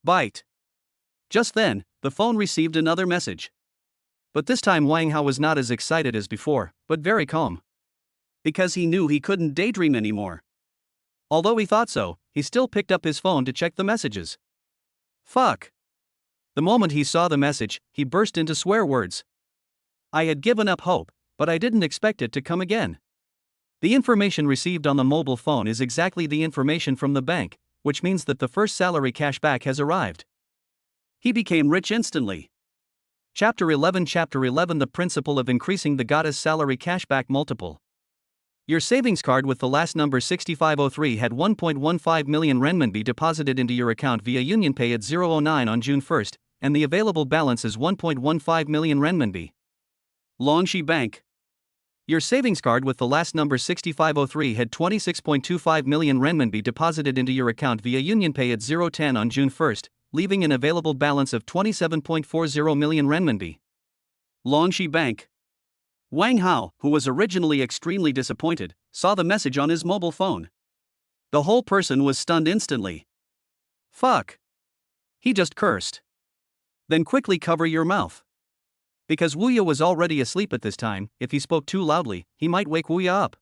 Bite. Just then, the phone received another message. But this time Wang Hao was not as excited as before, but very calm. Because he knew he couldn't daydream anymore. Although he thought so, he still picked up his phone to check the messages. Fuck. The moment he saw the message, he burst into swear words. I had given up hope, but I didn't expect it to come again. The information received on the mobile phone is exactly the information from the bank, which means that the first salary cashback has arrived. He became rich instantly. Chapter 11 The Principle of Increasing the Goddess Salary Cashback Multiple. Your savings card with the last number 6503 had 1.15 million renminbi deposited into your account via UnionPay at 009 on June 1, and the available balance is 1.15 million renminbi. Longxi Bank. Your savings card with the last number 6503 had 26.25 million renminbi deposited into your account via UnionPay at 010 on June 1, leaving an available balance of 27.40 million renminbi. Longxi Bank. Wang Hao, who was originally extremely disappointed, saw the message on his mobile phone. The whole person was stunned instantly. Fuck. He just cursed. Then quickly cover your mouth. Because Wu Ya was already asleep at this time, if he spoke too loudly, he might wake Wu Ya up.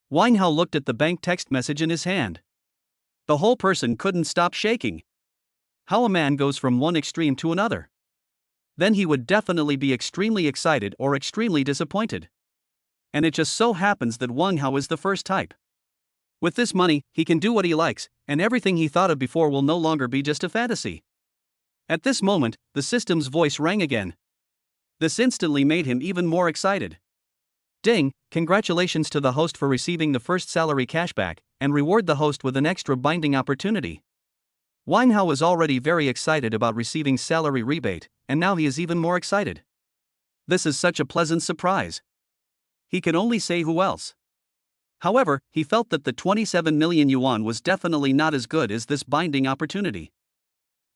Wang Hao looked at the bank text message in his hand. The whole person couldn't stop shaking. How a man goes from one extreme to another. Then he would definitely be extremely excited or extremely disappointed. And it just so happens that Wang Hao is the first type. With this money, he can do what he likes, and everything he thought of before will no longer be just a fantasy. At this moment, the system's voice rang again. This instantly made him even more excited. Ding, congratulations to the host for receiving the first salary cashback, and reward the host with an extra binding opportunity. Wang Hao was already very excited about receiving salary rebate, and now he is even more excited. This is such a pleasant surprise. He could only say who else. However, he felt that the 27 million yuan was definitely not as good as this binding opportunity.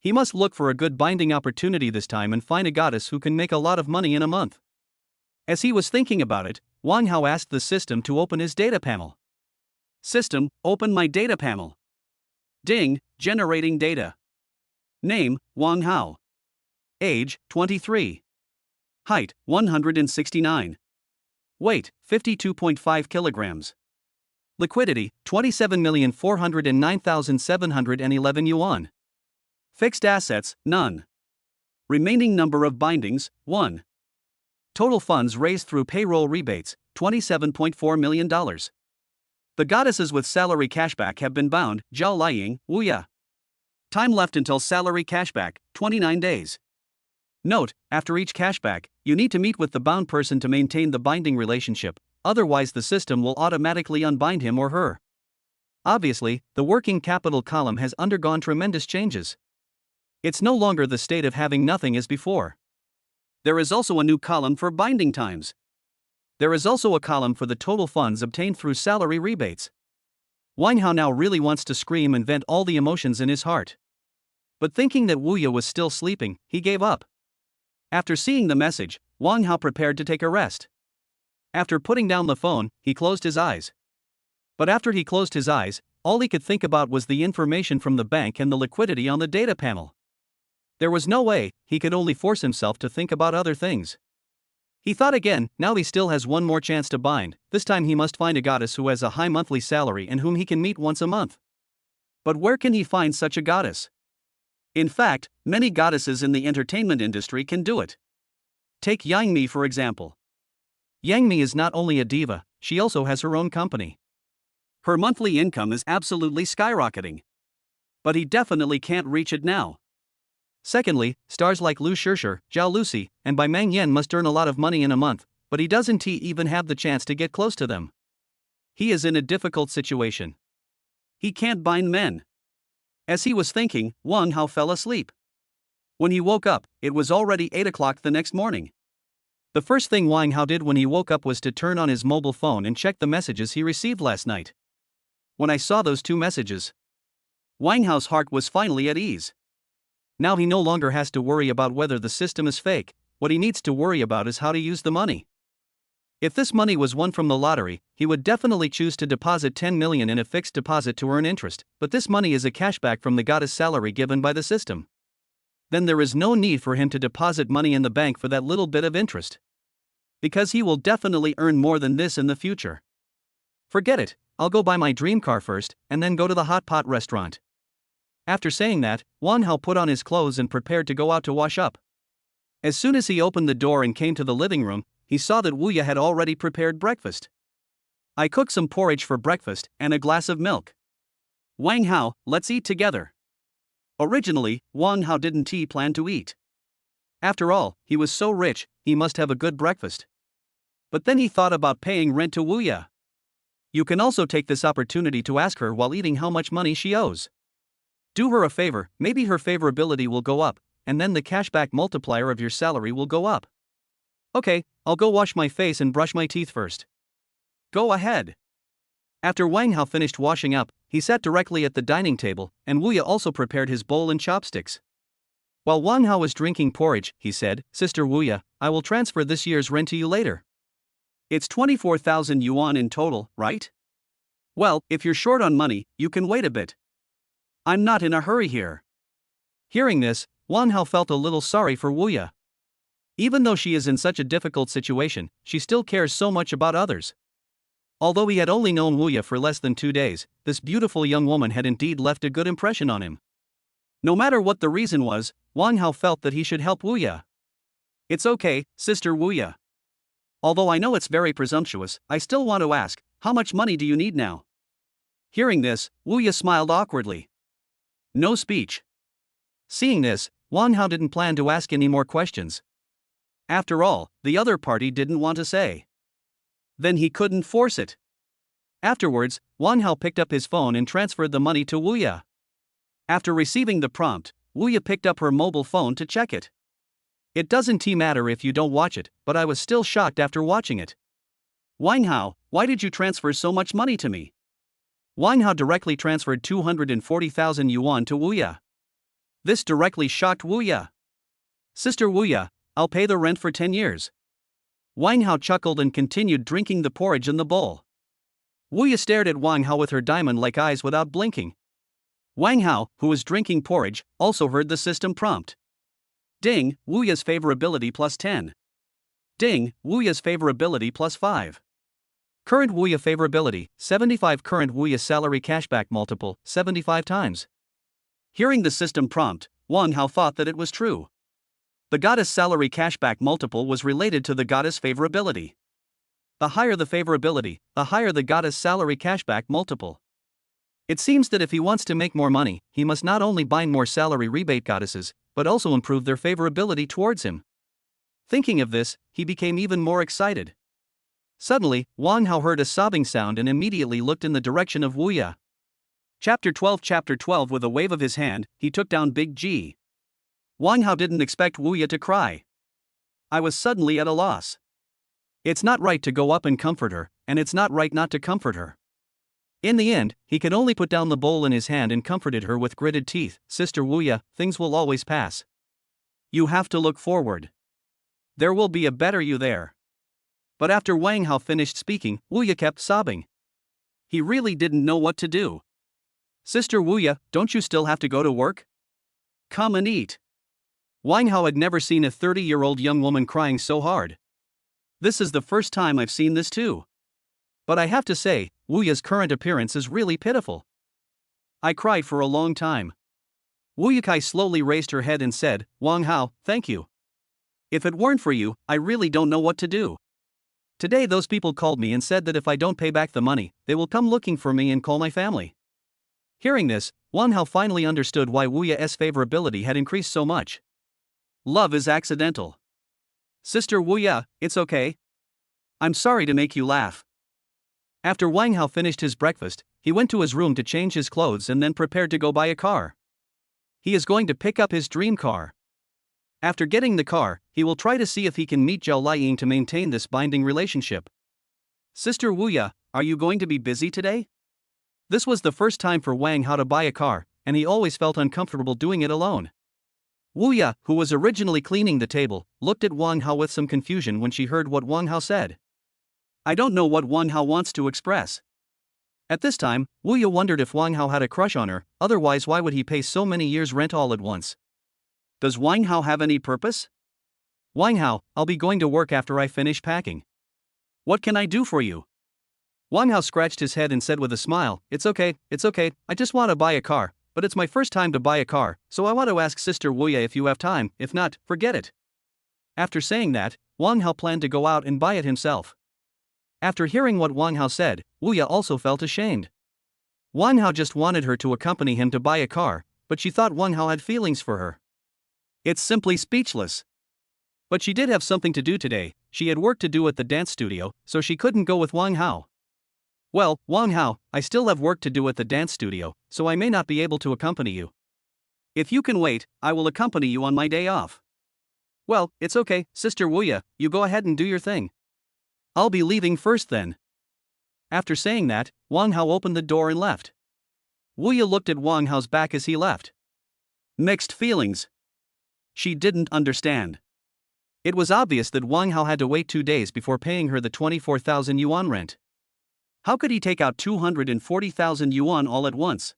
He must look for a good binding opportunity this time and find a goddess who can make a lot of money in a month. As he was thinking about it, Wang Hao asked the system to open his data panel. System, open my data panel. Ding, generating data. Name, Wang Hao. Age, 23. Height, 169. Weight, 52.5 kilograms. Liquidity, 27,409,711 yuan. Fixed assets, none. Remaining number of bindings, 1. Total funds raised through payroll rebates, $27.4 million. The goddesses with salary cashback have been bound, Zhao Liang, Wu Ya. Time left until salary cashback, 29 days. Note, after each cashback, you need to meet with the bound person to maintain the binding relationship, otherwise the system will automatically unbind him or her. Obviously, the working capital column has undergone tremendous changes. It's no longer the state of having nothing as before. There is also a new column for binding times. There is also a column for the total funds obtained through salary rebates. Wang Hao now really wants to scream and vent all the emotions in his heart. But thinking that Wu Ya was still sleeping, he gave up. After seeing the message, Wang Hao prepared to take a rest. After putting down the phone, he closed his eyes. But after he closed his eyes, all he could think about was the information from the bank and the liquidity on the data panel. There was no way, he could only force himself to think about other things. He thought again, now he still has one more chance to bind, this time he must find a goddess who has a high monthly salary and whom he can meet once a month. But where can he find such a goddess? In fact, many goddesses in the entertainment industry can do it. Take Yang Mi for example. Yang Mi is not only a diva, she also has her own company. Her monthly income is absolutely skyrocketing. But he definitely can't reach it now. Secondly, stars like Lu Shirshir, Zhao Lucy, and Bai Meng Yan must earn a lot of money in a month, but he doesn't even have the chance to get close to them. He is in a difficult situation. He can't bind men. As he was thinking, Wang Hao fell asleep. When he woke up, it was already 8 o'clock the next morning. The first thing Wang Hao did when he woke up was to turn on his mobile phone and check the messages he received last night. When I saw those 2 messages, Wang Hao's heart was finally at ease. Now he no longer has to worry about whether the system is fake, what he needs to worry about is how to use the money. If this money was won from the lottery, he would definitely choose to deposit 10 million in a fixed deposit to earn interest, but this money is a cashback from the goddess salary given by the system. Then there is no need for him to deposit money in the bank for that little bit of interest. Because he will definitely earn more than this in the future. Forget it, I'll go buy my dream car first, and then go to the hot pot restaurant. After saying that, Wang Hao put on his clothes and prepared to go out to wash up. As soon as he opened the door and came to the living room, he saw that Wu Ya had already prepared breakfast. I cooked some porridge for breakfast and a glass of milk. Wang Hao, let's eat together. Originally, Wang Hao didn't plan to eat. After all, he was so rich, he must have a good breakfast. But then he thought about paying rent to Wu Ya. You can also take this opportunity to ask her while eating how much money she owes. Do her a favor, maybe her favorability will go up, and then the cashback multiplier of your salary will go up. Okay, I'll go wash my face and brush my teeth first. Go ahead. After Wang Hao finished washing up, he sat directly at the dining table, and Wu Ya also prepared his bowl and chopsticks. While Wang Hao was drinking porridge, he said, Sister Wu Ya, I will transfer this year's rent to you later. It's 24,000 yuan in total, right? Well, if you're short on money, you can wait a bit. I'm not in a hurry here. Hearing this, Wang Hao felt a little sorry for Wu Ya. Even though she is in such a difficult situation, she still cares so much about others. Although he had only known Wu Ya for less than 2 days, this beautiful young woman had indeed left a good impression on him. No matter what the reason was, Wang Hao felt that he should help Wu Ya. It's okay, Sister Wu Ya. Although I know it's very presumptuous, I still want to ask, how much money do you need now? Hearing this, Wu Ya smiled awkwardly. No speech. Seeing this, Wang Hao didn't plan to ask any more questions. After all, the other party didn't want to say. Then he couldn't force it. Afterwards, Wang Hao picked up his phone and transferred the money to Wu Ya. After receiving the prompt, Wu Ya picked up her mobile phone to check it. It doesn't matter if you don't watch it, but I was still shocked after watching it. Wang Hao, why did you transfer so much money to me? Wang Hao directly transferred 240,000 yuan to Wu Ya. This directly shocked Wu Ya. Sister Wu Ya, I'll pay the rent for 10 years. Wang Hao chuckled and continued drinking the porridge in the bowl. Wu Ya stared at Wang Hao with her diamond-like eyes without blinking. Wang Hao, who was drinking porridge, also heard the system prompt. Ding, Wu Ya's favorability plus 10. Ding, Wu Ya's favorability plus 5. Current Wu Ya favorability, 75. Current Wu Ya salary cashback multiple, 75 times. Hearing the system prompt, Wang Hao thought that it was true. The goddess salary cashback multiple was related to the goddess favorability. The higher the favorability, the higher the goddess salary cashback multiple. It seems that if he wants to make more money, he must not only bind more salary rebate goddesses, but also improve their favorability towards him. Thinking of this, he became even more excited. Suddenly, Wang Hao heard a sobbing sound and immediately looked in the direction of Wu Ya. Chapter 12. With a wave of his hand, he took down Big G. Wang Hao didn't expect Wu Ya to cry. I was suddenly at a loss. It's not right to go up and comfort her, and it's not right not to comfort her. In the end, he could only put down the bowl in his hand and comforted her with gritted teeth. Sister Wu Ya, things will always pass. You have to look forward. There will be a better you there. But after Wang Hao finished speaking, Wu Ya kept sobbing. He really didn't know what to do. Sister Wu Ya, don't you still have to go to work? Come and eat. Wang Hao had never seen a 30-year-old young woman crying so hard. This is the first time I've seen this too. But I have to say, Wu Ya's current appearance is really pitiful. I cried for a long time. Wu Yakai slowly raised her head and said, Wang Hao, thank you. If it weren't for you, I really don't know what to do. Today those people called me and said that if I don't pay back the money, they will come looking for me and call my family. Hearing this, Wang Hao finally understood why Wu Ya's favorability had increased so much. Love is accidental. Sister Wu Ya, it's okay. I'm sorry to make you laugh. After Wang Hao finished his breakfast, he went to his room to change his clothes and then prepared to go buy a car. He is going to pick up his dream car. After getting the car, he will try to see if he can meet Zhao Liying to maintain this binding relationship. Sister Wu Ya, are you going to be busy today? This was the first time for Wang Hao to buy a car, and he always felt uncomfortable doing it alone. Wu Ya, who was originally cleaning the table, looked at Wang Hao with some confusion when she heard what Wang Hao said. I don't know what Wang Hao wants to express. At this time, Wu Ya wondered if Wang Hao had a crush on her, otherwise why would he pay so many years' rent all at once? Does Wang Hao have any purpose? Wang Hao, I'll be going to work after I finish packing. What can I do for you? Wang Hao scratched his head and said with a smile, It's okay, I just want to buy a car. But it's my first time to buy a car, so I want to ask Sister Wu Ya if you have time, if not, forget it. After saying that, Wang Hao planned to go out and buy it himself. After hearing what Wang Hao said, Wu Ya also felt ashamed. Wang Hao just wanted her to accompany him to buy a car, but she thought Wang Hao had feelings for her. It's simply speechless. But she did have something to do today. She had work to do at the dance studio, so she couldn't go with Wang Hao. Well, Wang Hao, I still have work to do at the dance studio, so I may not be able to accompany you. If you can wait, I will accompany you on my day off. Well, it's okay, Sister Wu Ya, you go ahead and do your thing. I'll be leaving first then. After saying that, Wang Hao opened the door and left. Wu Ya looked at Wang Hao's back as he left. Mixed feelings. She didn't understand. It was obvious that Wang Hao had to wait 2 days before paying her the 24,000 yuan rent. How could he take out 240,000 yuan all at once?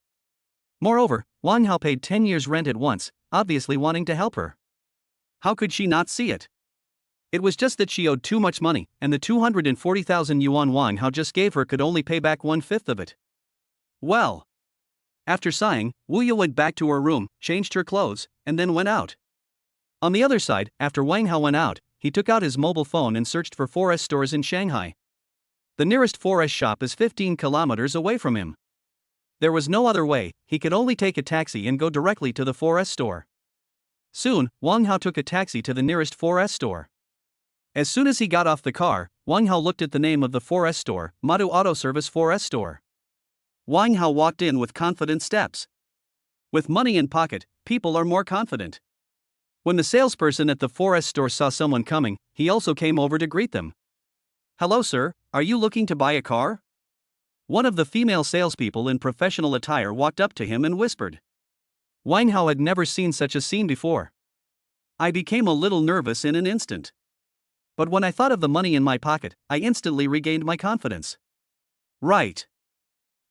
Moreover, Wang Hao paid 10 years' rent at once, obviously wanting to help her. How could she not see it? It was just that she owed too much money, and the 240,000 yuan Wang Hao just gave her could only pay back 1/5 of it. Well. After sighing, Wu Ya went back to her room, changed her clothes, and then went out. On the other side, after Wang Hao went out, he took out his mobile phone and searched for 4S stores in Shanghai. The nearest 4S shop is 15 kilometers away from him. There was no other way, he could only take a taxi and go directly to the 4S store. Soon, Wang Hao took a taxi to the nearest 4S store. As soon as he got off the car, Wang Hao looked at the name of the 4S store, Madu Auto Service 4S store. Wang Hao walked in with confident steps. With money in pocket, people are more confident. When the salesperson at the 4S store saw someone coming, he also came over to greet them. Hello sir, are you looking to buy a car? One of the female salespeople in professional attire walked up to him and whispered. Wang Hao had never seen such a scene before. I became a little nervous in an instant. But when I thought of the money in my pocket, I instantly regained my confidence. Right.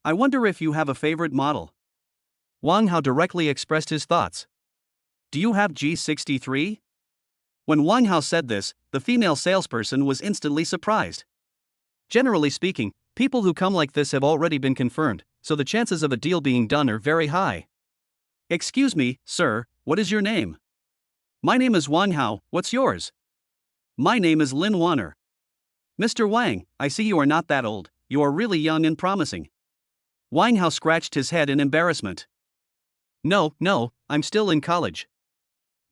I wonder if you have a favorite model. Wang Hao directly expressed his thoughts. Do you have G63? When Wang Hao said this, the female salesperson was instantly surprised. Generally speaking, people who come like this have already been confirmed, so the chances of a deal being done are very high. Excuse me, sir, what is your name? My name is Wang Hao, what's yours? My name is Lin Wanner. Mr. Wang, I see you are not that old, you are really young and promising. Wang Hao scratched his head in embarrassment. No, I'm still in college.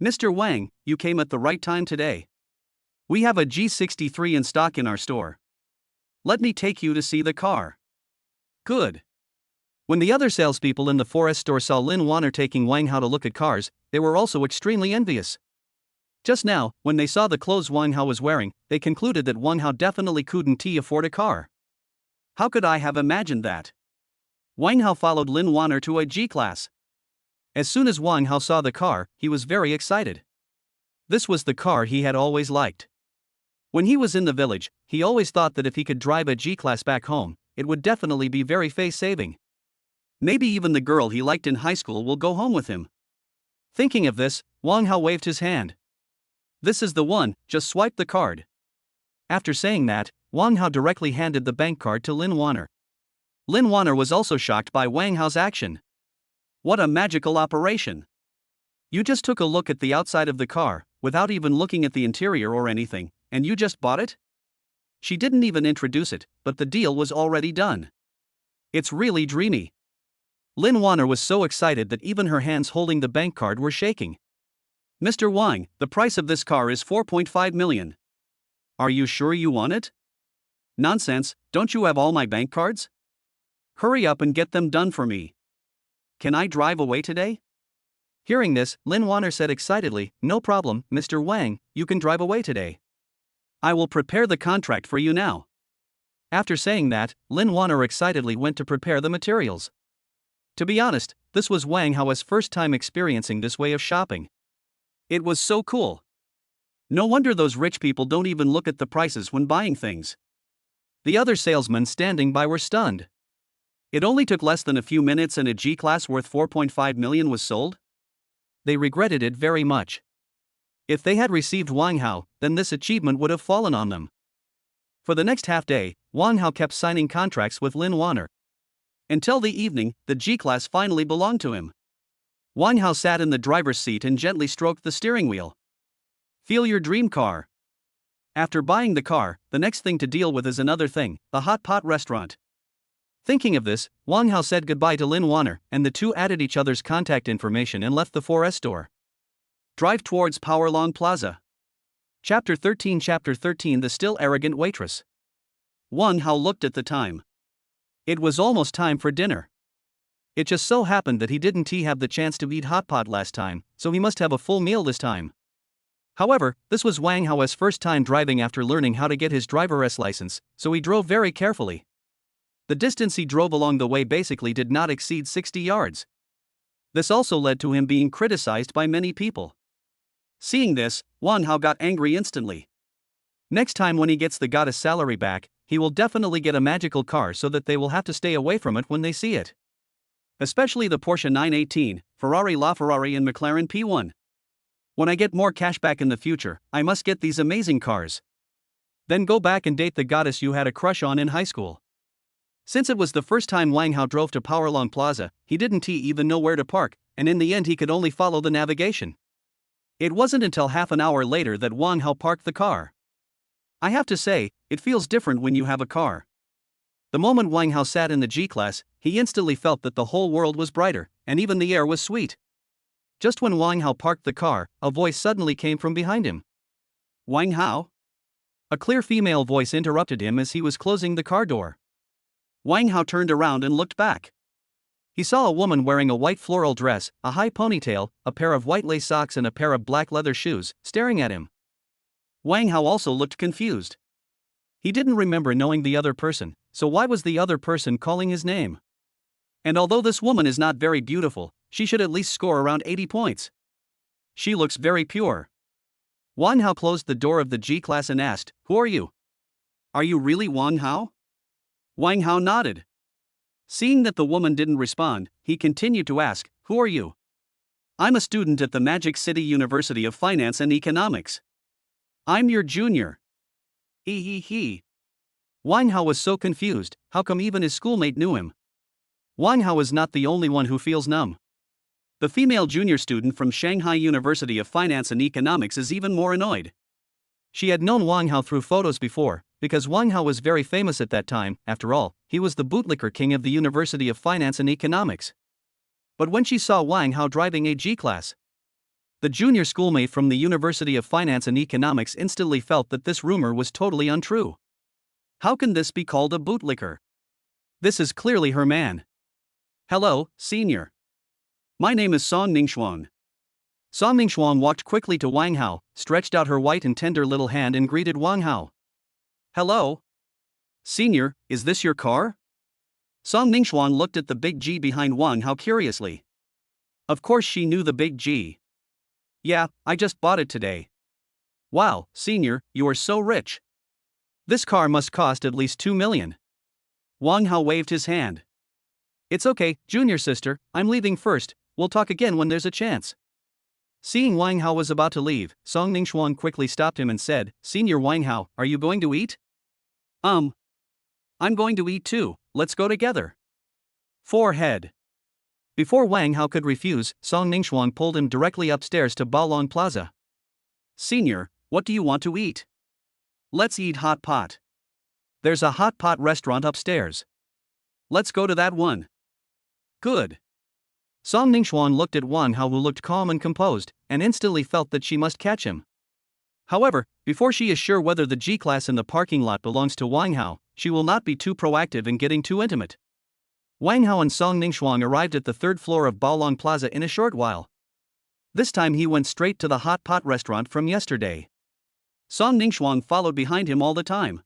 Mr. Wang, you came at the right time today. We have a G63 in stock in our store. Let me take you to see the car. Good. When the other salespeople in the 4S store saw Lin Wanner taking Wang Hao to look at cars, they were also extremely envious. Just now, when they saw the clothes Wang Hao was wearing, they concluded that Wang Hao definitely couldn't afford a car. How could I have imagined that? Wang Hao followed Lin Wanner to a G-Class. As soon as Wang Hao saw the car, he was very excited. This was the car he had always liked. When he was in the village, he always thought that if he could drive a G-Class back home, it would definitely be very face-saving. Maybe even the girl he liked in high school will go home with him. Thinking of this, Wang Hao waved his hand. This is the one, just swipe the card. After saying that, Wang Hao directly handed the bank card to Lin Wanner. Lin Wanner was also shocked by Wang Hao's action. What a magical operation! You just took a look at the outside of the car, without even looking at the interior or anything, and you just bought it? She didn't even introduce it, but the deal was already done. It's really dreamy. Lin Wanner was so excited that even her hands holding the bank card were shaking. Mr. Wang, the price of this car is 4.5 million. Are you sure you want it? Nonsense, don't you have all my bank cards? Hurry up and get them done for me. Can I drive away today? Hearing this, Lin Wanner said excitedly, no problem, Mr. Wang, you can drive away today. I will prepare the contract for you now. After saying that, Lin Wanner excitedly went to prepare the materials. To be honest, this was Wang Hao's first time experiencing this way of shopping. It was so cool. No wonder those rich people don't even look at the prices when buying things. The other salesmen standing by were stunned. It only took less than a few minutes and a G-Class worth 4.5 million was sold? They regretted it very much. If they had received Wang Hao, then this achievement would have fallen on them. For the next half day, Wang Hao kept signing contracts with Lin Wanner. Until the evening, the G-Class finally belonged to him. Wang Hao sat in the driver's seat and gently stroked the steering wheel. Feel your dream car. After buying the car, the next thing to deal with is another thing, the hot pot restaurant. Thinking of this, Wang Hao said goodbye to Lin Wanner, and the two added each other's contact information and left the 4S store. Drive towards Powerlong Plaza. Chapter 13 The Still Arrogant Waitress. Wang Hao looked at the time. It was almost time for dinner. It just so happened that he didn't have the chance to eat hot pot last time, so he must have a full meal this time. However, this was Wang Hao's first time driving after learning how to get his driver's license, so he drove very carefully. The distance he drove along the way basically did not exceed 60 yards. This also led to him being criticized by many people. Seeing this, Wang Hao got angry instantly. Next time when he gets the goddess salary back, he will definitely get a magical car so that they will have to stay away from it when they see it. Especially the Porsche 918, Ferrari LaFerrari and McLaren P1. When I get more cash back in the future, I must get these amazing cars. Then go back and date the goddess you had a crush on in high school. Since it was the first time Wang Hao drove to Powerlong Plaza, he didn't even know where to park, and in the end he could only follow the navigation. It wasn't until half an hour later that Wang Hao parked the car. I have to say, it feels different when you have a car. The moment Wang Hao sat in the G-Class, he instantly felt that the whole world was brighter, and even the air was sweet. Just when Wang Hao parked the car, a voice suddenly came from behind him. Wang Hao? A clear female voice interrupted him as he was closing the car door. Wang Hao turned around and looked back. He saw a woman wearing a white floral dress, a high ponytail, a pair of white lace socks and a pair of black leather shoes, staring at him. Wang Hao also looked confused. He didn't remember knowing the other person, so why was the other person calling his name? And although this woman is not very beautiful, she should at least score around 80 points. She looks very pure. Wang Hao closed the door of the G-Class and asked, "Who are you?" "Are you really Wang Hao?" Wang Hao nodded. Seeing that the woman didn't respond, he continued to ask, "Who are you?" "I'm a student at the Magic City University of Finance and Economics. I'm your junior." He. Wang Hao was so confused, how come even his schoolmate knew him? Wang Hao is not the only one who feels numb. The female junior student from Shanghai University of Finance and Economics is even more annoyed. She had known Wang Hao through photos before, because Wang Hao was very famous at that time. After all, he was the bootlicker king of the University of Finance and Economics. But when she saw Wang Hao driving a G-Class, the junior schoolmate from the University of Finance and Economics instantly felt that this rumor was totally untrue. How can this be called a bootlicker? This is clearly her man. "Hello, senior. My name is Song Ningxuan." Song Ningxuan walked quickly to Wang Hao, stretched out her white and tender little hand and greeted Wang Hao. "Hello. Senior, is this your car?" Song Ningxuan looked at the big G behind Wang Hao curiously. Of course she knew the big G. "Yeah, I just bought it today." "Wow, senior, you are so rich. This car must cost at least 2 million. Wang Hao waved his hand. "It's okay, junior sister, I'm leaving first, we'll talk again when there's a chance." Seeing Wang Hao was about to leave, Song Ningxuan quickly stopped him and said, "Senior Wang Hao, are you going to eat?" I'm going to eat too, let's go together." Forehead. Before Wang Hao could refuse, Song Ningxuan pulled him directly upstairs to Baolong Plaza. "Senior, what do you want to eat?" "Let's eat hot pot. There's a hot pot restaurant upstairs. Let's go to that one." "Good." Song Ningxuan looked at Wang Hao, who looked calm and composed, and instantly felt that she must catch him. However, before she is sure whether the G-class in the parking lot belongs to Wang Hao, she will not be too proactive in getting too intimate. Wang Hao and Song Ningxuan arrived at the third floor of Baolong Plaza in a short while. This time he went straight to the hot pot restaurant from yesterday. Song Ningxuan followed behind him all the time.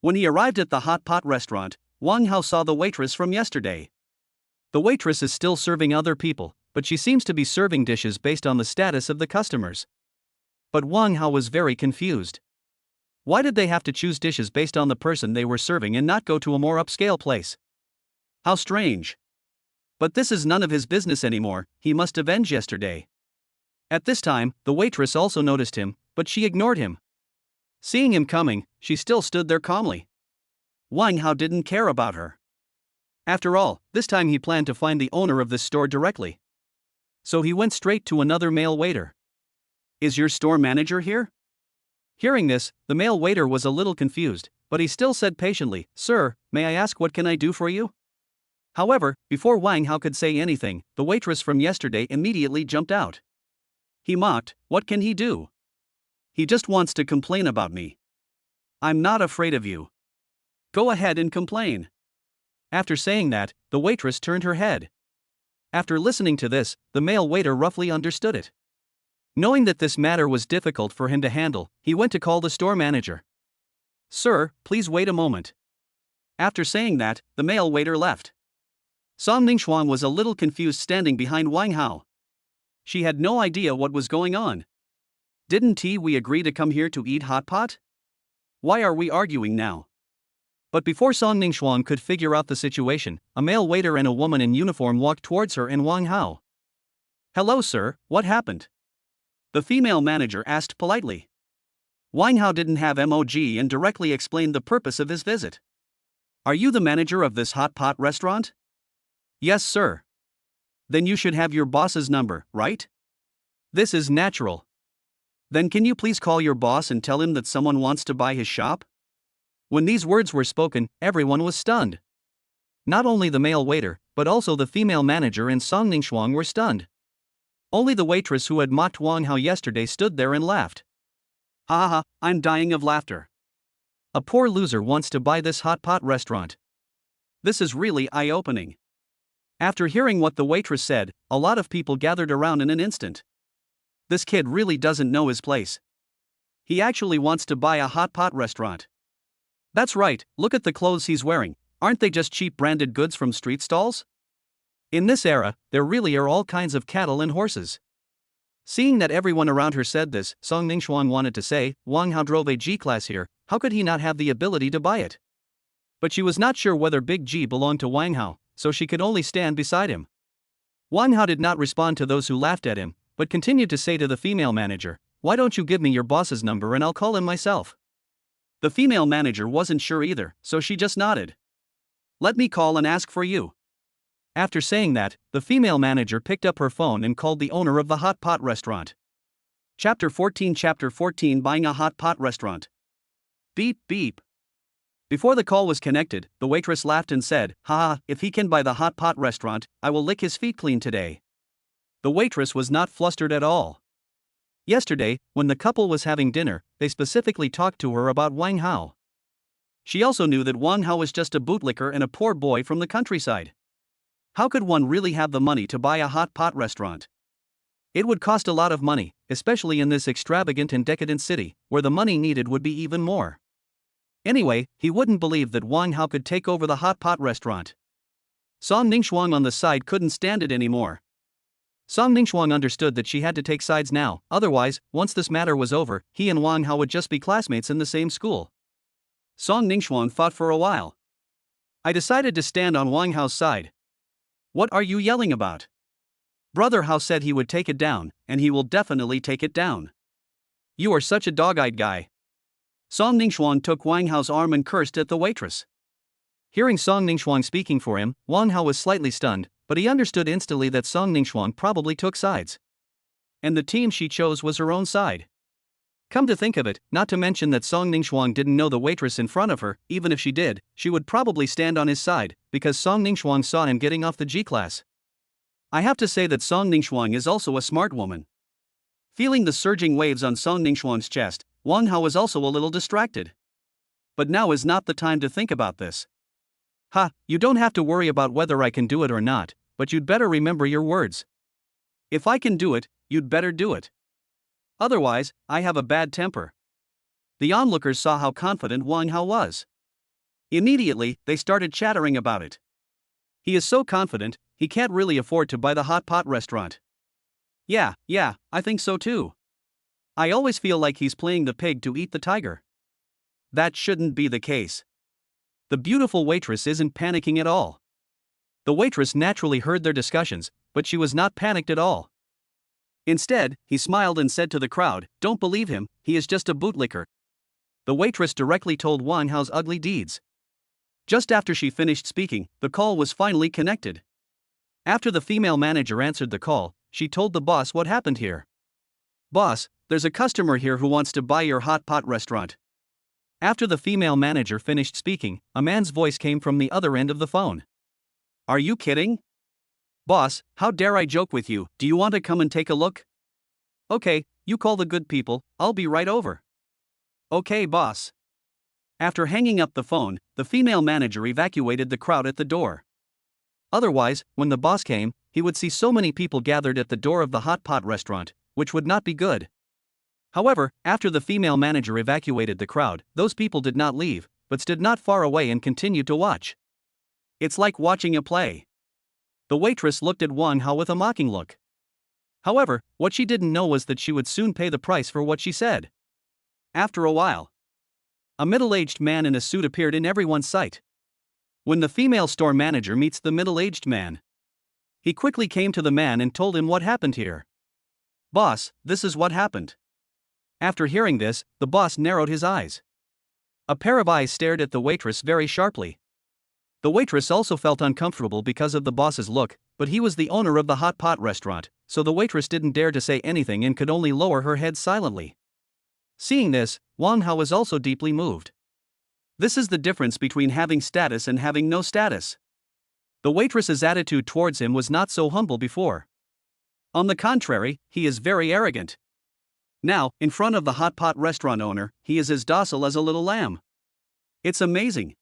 When he arrived at the hot pot restaurant, Wang Hao saw the waitress from yesterday. The waitress is still serving other people, but she seems to be serving dishes based on the status of the customers. But Wang Hao was very confused. Why did they have to choose dishes based on the person they were serving and not go to a more upscale place? How strange. But this is none of his business anymore, he must avenge yesterday. At this time, the waitress also noticed him, but she ignored him. Seeing him coming, she still stood there calmly. Wang Hao didn't care about her. After all, this time he planned to find the owner of this store directly. So he went straight to another male waiter. "Is your store manager here?" Hearing this, the male waiter was a little confused, but he still said patiently, "Sir, may I ask what can I do for you?" However, before Wang Hao could say anything, the waitress from yesterday immediately jumped out. He mocked, "What can he do? He just wants to complain about me. I'm not afraid of you. Go ahead and complain." After saying that, the waitress turned her head. After listening to this, the male waiter roughly understood it. Knowing that this matter was difficult for him to handle, he went to call the store manager. "Sir, please wait a moment." After saying that, the male waiter left. Song Ningxuan was a little confused standing behind Wang Hao. She had no idea what was going on. "Didn't we agree to come here to eat hot pot? Why are we arguing now?" But before Song Ningxuan could figure out the situation, a male waiter and a woman in uniform walked towards her and Wang Hao. "Hello sir, what happened?" the female manager asked politely. Wang Hao didn't have MOG and directly explained the purpose of his visit. "Are you the manager of this hot pot restaurant?" "Yes sir." "Then you should have your boss's number, right?" "This is natural." "Then can you please call your boss and tell him that someone wants to buy his shop?" When these words were spoken, everyone was stunned. Not only the male waiter, but also the female manager and Song Ningxuan were stunned. Only the waitress who had mocked Wang Hao yesterday stood there and laughed. "Ha ha ha, I'm dying of laughter. A poor loser wants to buy this hot pot restaurant. This is really eye-opening." After hearing what the waitress said, a lot of people gathered around in an instant. This kid really doesn't know his place. He actually wants to buy a hot pot restaurant. That's right, look at the clothes he's wearing, aren't they just cheap branded goods from street stalls? In this era, there really are all kinds of cattle and horses. Seeing that everyone around her said this, Song Ningxuan wanted to say, Wang Hao drove a G-class here, how could he not have the ability to buy it? But she was not sure whether Big G belonged to Wang Hao, so she could only stand beside him. Wang Hao did not respond to those who laughed at him, but continued to say to the female manager, "Why don't you give me your boss's number and I'll call him myself?" The female manager wasn't sure either, so she just nodded. "Let me call and ask for you." After saying that, the female manager picked up her phone and called the owner of the hot pot restaurant. Chapter 14 Buying a hot pot restaurant. Beep beep. Before the call was connected, the waitress laughed and said, "Ha, if he can buy the hot pot restaurant, I will lick his feet clean today." The waitress was not flustered at all. Yesterday, when the couple was having dinner, they specifically talked to her about Wang Hao. She also knew that Wang Hao was just a bootlicker and a poor boy from the countryside. How could one really have the money to buy a hot pot restaurant? It would cost a lot of money, especially in this extravagant and decadent city, where the money needed would be even more. Anyway, he wouldn't believe that Wang Hao could take over the hot pot restaurant. Song Ningxuan on the side couldn't stand it anymore. Song Ningxuan understood that she had to take sides now, otherwise, once this matter was over, he and Wang Hao would just be classmates in the same school. Song Ningxuan thought for a while. "I decided to stand on Wang Hao's side." "What are you yelling about?" Brother Hao said he would take it down, and he will definitely take it down. You are such a dog-eyed guy. Song Ningxuan took Wang Hao's arm and cursed at the waitress. Hearing Song Ningxuan speaking for him, Wang Hao was slightly stunned, but he understood instantly that Song Ningxuan probably took sides. And the team she chose was her own side. Come to think of it, not to mention that Song Ningxuan didn't know the waitress in front of her. Even if she did, she would probably stand on his side, because Song Ningxuan saw him getting off the G-class. I have to say that Song Ningxuan is also a smart woman. Feeling the surging waves on Song Ningxuan's chest, Wang Hao was also a little distracted. But now is not the time to think about this. Ha, you don't have to worry about whether I can do it or not, but you'd better remember your words. If I can do it, you'd better do it. Otherwise, I have a bad temper. The onlookers saw how confident Wang Hao was. Immediately, they started chattering about it. He is so confident, he can't really afford to buy the hot pot restaurant. Yeah, I think so too. I always feel like he's playing the pig to eat the tiger. That shouldn't be the case. The beautiful waitress isn't panicking at all. The waitress naturally heard their discussions, but she was not panicked at all. Instead, he smiled and said to the crowd, "Don't believe him, he is just a bootlicker." The waitress directly told Wang Hao's ugly deeds. Just after she finished speaking, the call was finally connected. After the female manager answered the call, she told the boss what happened here. "Boss, there's a customer here who wants to buy your hot pot restaurant." After the female manager finished speaking, a man's voice came from the other end of the phone. "Are you kidding? Boss, how dare I joke with you? Do you want to come and take a look?" "Okay, you call the good people, I'll be right over." "Okay, boss." After hanging up the phone, the female manager evacuated the crowd at the door. Otherwise, when the boss came, he would see so many people gathered at the door of the hot pot restaurant, which would not be good. However, after the female manager evacuated the crowd, those people did not leave, but stood not far away and continued to watch. It's like watching a play. The waitress looked at Wang Hao with a mocking look. However, what she didn't know was that she would soon pay the price for what she said. After a while, a middle-aged man in a suit appeared in everyone's sight. When the female store manager meets the middle-aged man, he quickly came to the man and told him what happened here. "Boss, this is what happened." After hearing this, the boss narrowed his eyes. A pair of eyes stared at the waitress very sharply. The waitress also felt uncomfortable because of the boss's look, but he was the owner of the hot pot restaurant, so the waitress didn't dare to say anything and could only lower her head silently. Seeing this, Wang Hao was also deeply moved. This is the difference between having status and having no status. The waitress's attitude towards him was not so humble before. On the contrary, he is very arrogant. Now, in front of the hot pot restaurant owner, he is as docile as a little lamb. It's amazing.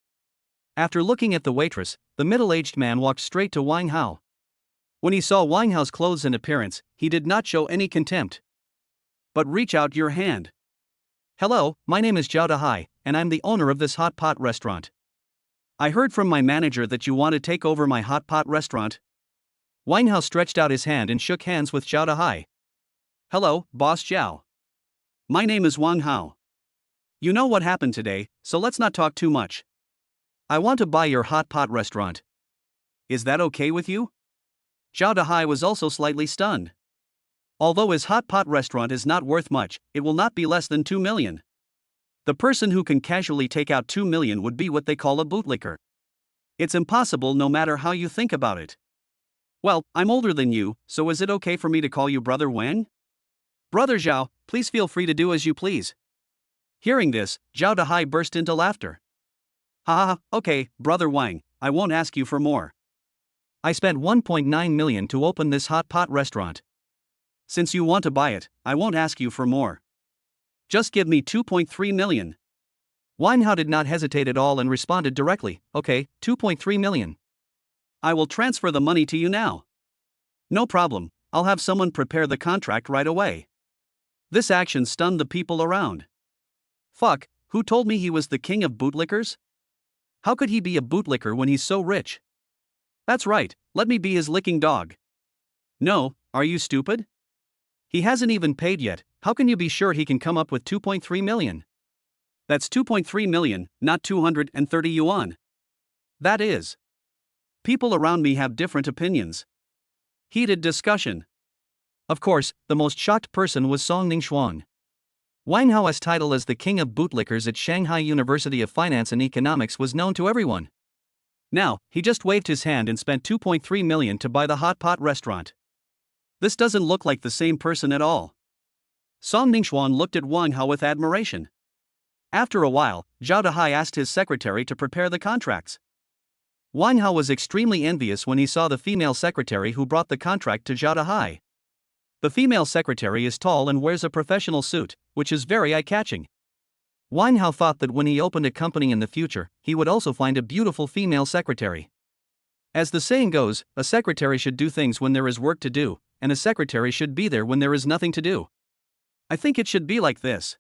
After looking at the waitress, the middle-aged man walked straight to Wang Hao. When he saw Wang Hao's clothes and appearance, he did not show any contempt. But reach out your hand. "Hello, my name is Zhao Dahai, and I'm the owner of this hot pot restaurant. I heard from my manager that you want to take over my hot pot restaurant." Wang Hao stretched out his hand and shook hands with Zhao Dahai. "Hello, Boss Zhao. My name is Wang Hao. You know what happened today, so let's not talk too much. I want to buy your hot pot restaurant. Is that okay with you?" Zhao Dahai was also slightly stunned. Although his hot pot restaurant is not worth much, it will not be less than 2 million. The person who can casually take out 2 million would be what they call a bootlicker. It's impossible no matter how you think about it. "Well, I'm older than you, so is it okay for me to call you Brother Wang?" "Brother Zhao, please feel free to do as you please." Hearing this, Zhao Dahai burst into laughter. "Ha, okay, Brother Wang, I won't ask you for more. I spent 1.9 million to open this hot pot restaurant. Since you want to buy it, I won't ask you for more. Just give me 2.3 million. Wang Hao did not hesitate at all and responded directly, "Okay, 2.3 million. I will transfer the money to you now." "No problem, I'll have someone prepare the contract right away." This action stunned the people around. Fuck, who told me he was the king of bootlickers? How could he be a bootlicker when he's so rich? That's right, let me be his licking dog. No, are you stupid? He hasn't even paid yet, how can you be sure he can come up with 2.3 million? That's 2.3 million, not 230 yuan. That is. People around me have different opinions. Heated discussion. Of course, the most shocked person was Song Ningxuang. Wang Hao's title as the king of bootlickers at Shanghai University of Finance and Economics was known to everyone. Now, he just waved his hand and spent 2.3 million to buy the hot pot restaurant. This doesn't look like the same person at all. Song Ningxuang looked at Wang Hao with admiration. After a while, Zhao Dehai asked his secretary to prepare the contracts. Wang Hao was extremely envious when he saw the female secretary who brought the contract to Zhao Dehai. The female secretary is tall and wears a professional suit, which is very eye-catching. Wang Hao thought that when he opened a company in the future, he would also find a beautiful female secretary. As the saying goes, a secretary should do things when there is work to do, and a secretary should be there when there is nothing to do. I think it should be like this.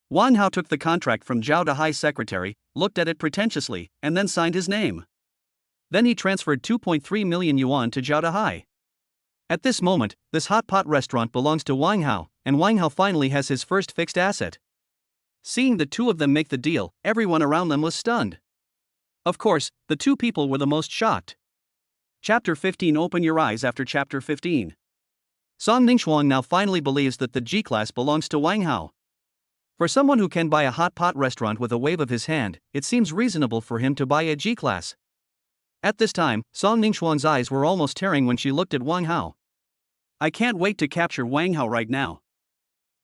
Wang Hao took the contract from Zhao Dehai's secretary, looked at it pretentiously, and then signed his name. Then he transferred 2.3 million yuan to Zhao Dehai. At this moment, this hot pot restaurant belongs to Wang Hao, and Wang Hao finally has his first fixed asset. Seeing the two of them make the deal, everyone around them was stunned. Of course, the two people were the most shocked. Chapter 15. Open your eyes after Chapter 15. Song Ningxuang now finally believes that the G-class belongs to Wang Hao. For someone who can buy a hot pot restaurant with a wave of his hand, it seems reasonable for him to buy a G-class. At this time, Song Ningxuang's eyes were almost tearing when she looked at Wang Hao. I can't wait to capture Wang Hao right now.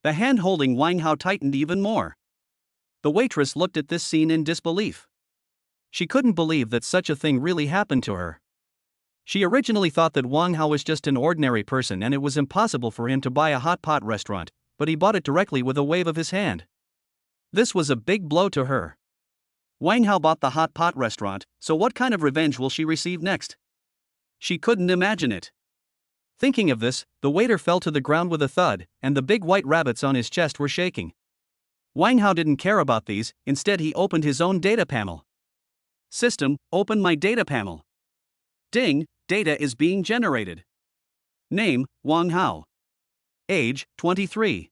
The hand holding Wang Hao tightened even more. The waitress looked at this scene in disbelief. She couldn't believe that such a thing really happened to her. She originally thought that Wang Hao was just an ordinary person and it was impossible for him to buy a hot pot restaurant, but he bought it directly with a wave of his hand. This was a big blow to her. Wang Hao bought the hot pot restaurant, so what kind of revenge will she receive next? She couldn't imagine it. Thinking of this, the waiter fell to the ground with a thud, and the big white rabbits on his chest were shaking. Wang Hao didn't care about these, instead he opened his own data panel. System, open my data panel. Ding, data is being generated. Name, Wang Hao. Age, 23.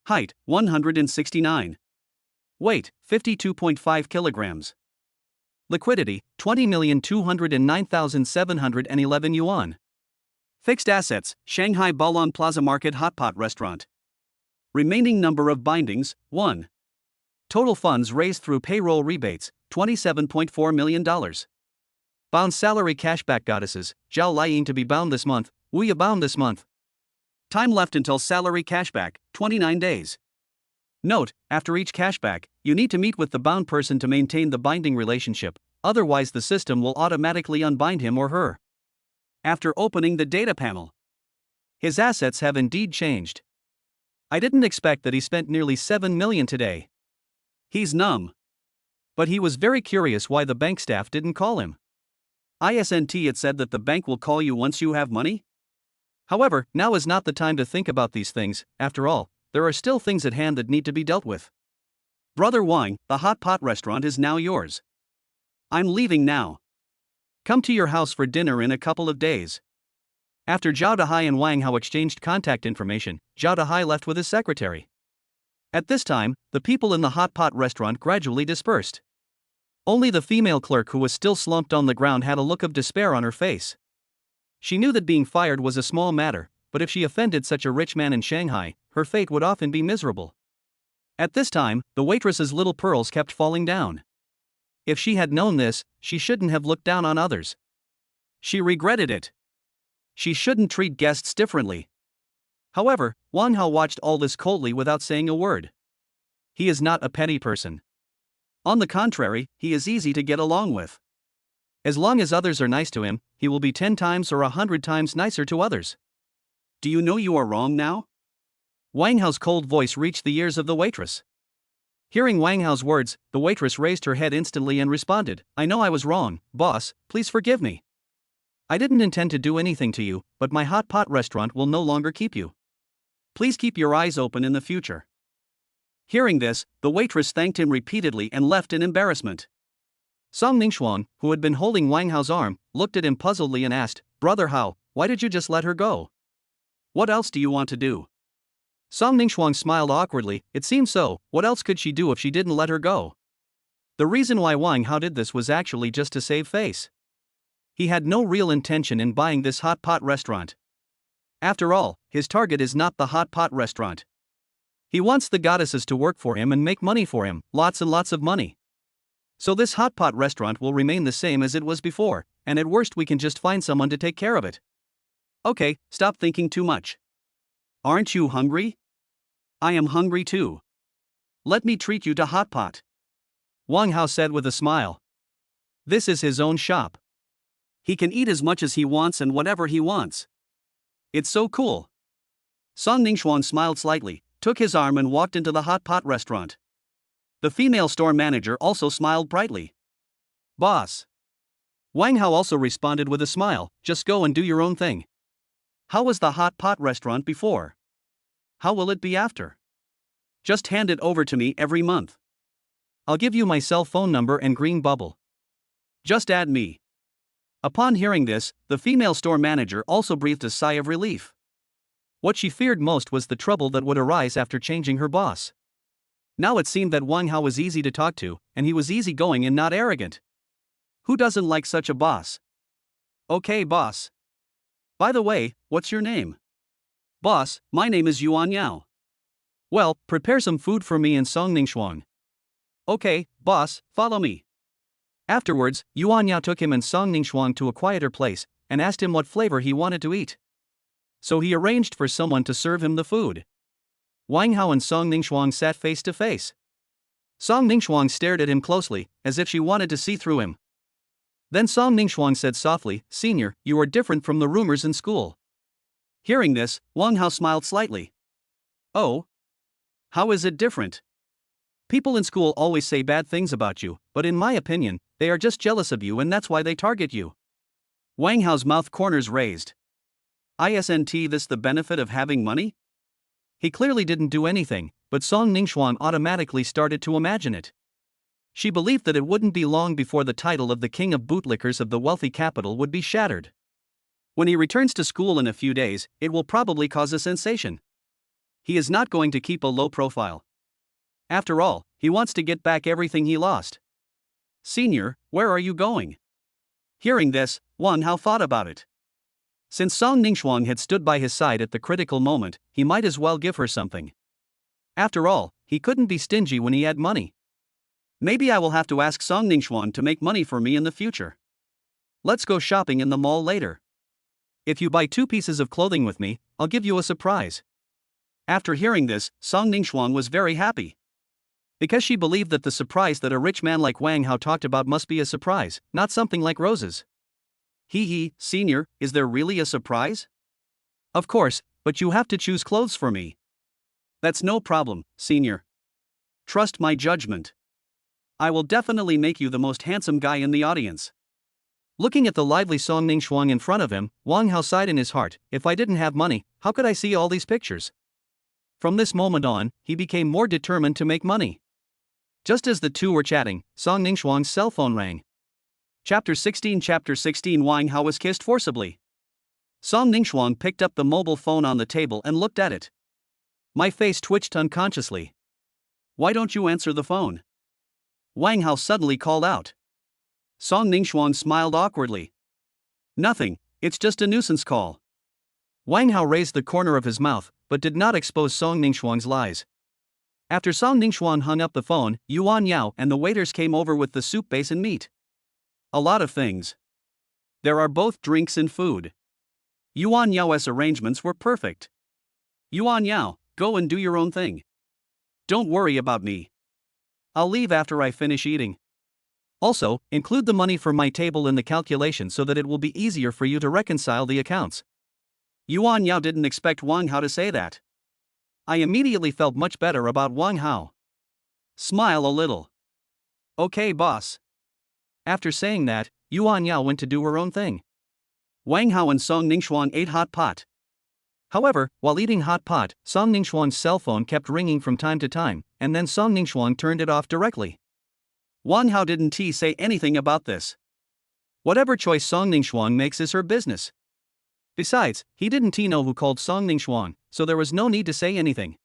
Height, 169. Weight, 52.5 kilograms. Liquidity, 20,209,711 yuan. Fixed assets, Shanghai Baolong Plaza Market Hot Pot Restaurant. Remaining number of bindings, 1. Total funds raised through payroll rebates, $27.4 million. Bound salary cashback goddesses, Zhao Liying to be bound this month, Wu Ye bound this month. Time left until salary cashback, 29 days. Note, after each cashback, you need to meet with the bound person to maintain the binding relationship, otherwise the system will automatically unbind him or her. After opening the data panel, his assets have indeed changed. I didn't expect that he spent nearly 7 million today. He's numb. But he was very curious why the bank staff didn't call him. Isn't it said that the bank will call you once you have money? However, now is not the time to think about these things. After all, there are still things at hand that need to be dealt with. Brother Wang, the hot pot restaurant is now yours. I'm leaving now. Come to your house for dinner in a couple of days. After Zhao Dehai and Wang Hao exchanged contact information, Zhao Dehai left with his secretary. At this time, the people in the hot pot restaurant gradually dispersed. Only the female clerk who was still slumped on the ground had a look of despair on her face. She knew that being fired was a small matter, but if she offended such a rich man in Shanghai, her fate would often be miserable. At this time, the waitress's little pearls kept falling down. If she had known this, she shouldn't have looked down on others. She regretted it. She shouldn't treat guests differently. However, Wang Hao watched all this coldly without saying a word. He is not a petty person. On the contrary, he is easy to get along with. As long as others are nice to him, he will be 10 times or 100 times nicer to others. Do you know you are wrong now? Wang Hao's cold voice reached the ears of the waitress. Hearing Wang Hao's words, the waitress raised her head instantly and responded, I know I was wrong, boss, please forgive me. I didn't intend to do anything to you, but my hot pot restaurant will no longer keep you. Please keep your eyes open in the future. Hearing this, the waitress thanked him repeatedly and left in embarrassment. Song Ningxuang, who had been holding Wang Hao's arm, looked at him puzzledly and asked, Brother Hao, why did you just let her go? What else do you want to do? Song Ningxuang smiled awkwardly, it seemed so, what else could she do if she didn't let her go? The reason why Wang Hao did this was actually just to save face. He had no real intention in buying this hot pot restaurant. After all, his target is not the hot pot restaurant. He wants the goddesses to work for him and make money for him, lots and lots of money. So this hot pot restaurant will remain the same as it was before, and at worst we can just find someone to take care of it. Okay, stop thinking too much. Aren't you hungry? I am hungry too. Let me treat you to hot pot. Wang Hao said with a smile. This is his own shop. He can eat as much as he wants and whatever he wants. It's so cool. Song Ningxuan smiled slightly, took his arm and walked into the hot pot restaurant. The female store manager also smiled brightly. Boss. Wang Hao also responded with a smile, just go and do your own thing. How was the hot pot restaurant before? How will it be after? Just hand it over to me every month. I'll give you my cell phone number and green bubble. Just add me. Upon hearing this, the female store manager also breathed a sigh of relief. What she feared most was the trouble that would arise after changing her boss. Now it seemed that Wang Hao was easy to talk to, and he was easygoing and not arrogant. Who doesn't like such a boss? Okay, boss. By the way, what's your name? Boss, my name is Yuan Yao. Well, prepare some food for me and Song Ningxuan. Okay, boss, follow me. Afterwards, Yuan Yao took him and Song Ningxuan to a quieter place, and asked him what flavor he wanted to eat. So he arranged for someone to serve him the food. Wang Hao and Song Ningxuan sat face to face. Song Ningxuan stared at him closely, as if she wanted to see through him. Then Song Ningxuan said softly, Senior, you are different from the rumors in school. Hearing this, Wang Hao smiled slightly. Oh? How is it different? People in school always say bad things about you, but in my opinion, they are just jealous of you and that's why they target you. Wang Hao's mouth corners raised. Isn't this the benefit of having money? He clearly didn't do anything, but Song Ningxuan automatically started to imagine it. She believed that it wouldn't be long before the title of the king of bootlickers of the wealthy capital would be shattered. When he returns to school in a few days, it will probably cause a sensation. He is not going to keep a low profile. After all, he wants to get back everything he lost. Senior, where are you going? Hearing this, Wang Hao thought about it. Since Song Ningxuan had stood by his side at the critical moment, he might as well give her something. After all, he couldn't be stingy when he had money. Maybe I will have to ask Song Ningxuan to make money for me in the future. Let's go shopping in the mall later. If you buy 2 pieces of clothing with me, I'll give you a surprise. After hearing this, Song Ningxuan was very happy. Because she believed that the surprise that a rich man like Wang Hao talked about must be a surprise, not something like roses. Senior, is there really a surprise? Of course, but you have to choose clothes for me. That's no problem, Senior. Trust my judgment. I will definitely make you the most handsome guy in the audience. Looking at the lively Song Ningxuan in front of him, Wang Hao sighed in his heart, if I didn't have money, how could I see all these pictures? From this moment on, he became more determined to make money. Just as the two were chatting, Song Ningxuan's cell phone rang. Chapter 16 Wang Hao was kissed forcibly. Song Ningxuan picked up the mobile phone on the table and looked at it. My face twitched unconsciously. Why don't you answer the phone? Wang Hao suddenly called out. Song Ningxuan smiled awkwardly. Nothing, it's just a nuisance call. Wang Hao raised the corner of his mouth, but did not expose Song Ningxuan's lies. After Song Ningxuan hung up the phone, Yuan Yao and the waiters came over with the soup base and meat. A lot of things. There are both drinks and food. Yuan Yao's arrangements were perfect. Yuan Yao, go and do your own thing. Don't worry about me. I'll leave after I finish eating. Also, include the money for my table in the calculation so that it will be easier for you to reconcile the accounts. Yuan Yao didn't expect Wang Hao to say that. I immediately felt much better about Wang Hao. Smile a little. Okay, boss. After saying that, Yuan Yao went to do her own thing. Wang Hao and Song Ningxuan ate hot pot. However, while eating hot pot, Song Ningxuan's cell phone kept ringing from time to time, and then Song Ningxuan turned it off directly. Wang Hao didn't say anything about this. Whatever choice Song Ningxuan makes is her business. Besides, he didn't know who called Song Ningxuan, so there was no need to say anything.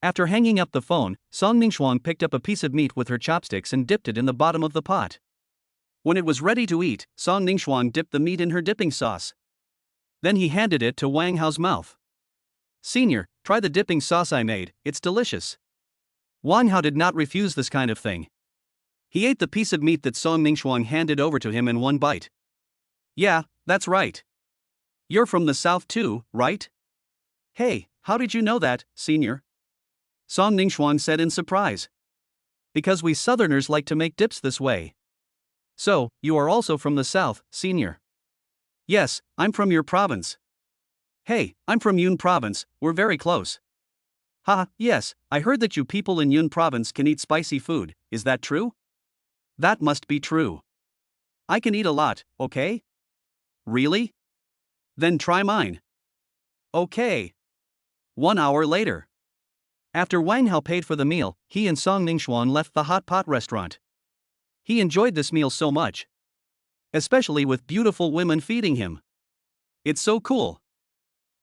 After hanging up the phone, Song Ningxuan picked up a piece of meat with her chopsticks and dipped it in the bottom of the pot. When it was ready to eat, Song Ningxuang dipped the meat in her dipping sauce. Then he handed it to Wang Hao's mouth. "Senior, try the dipping sauce I made, it's delicious." Wang Hao did not refuse this kind of thing. He ate the piece of meat that Song Ningxuang handed over to him in one bite. "Yeah, that's right. You're from the south too, right?" "Hey, how did you know that, senior?" Song Ningxuang said in surprise. "Because we southerners like to make dips this way." "So, you are also from the south, senior?" "Yes, I'm from your province." "Hey, I'm from Yun province, we're very close." "Haha, yes, I heard that you people in Yun province can eat spicy food, is that true?" "That must be true. I can eat a lot, okay?" "Really? Then try mine." "Okay." 1 hour later. After Wang Hao paid for the meal, he and Song Ningxuan left the hot pot restaurant. He enjoyed this meal so much. Especially with beautiful women feeding him. It's so cool.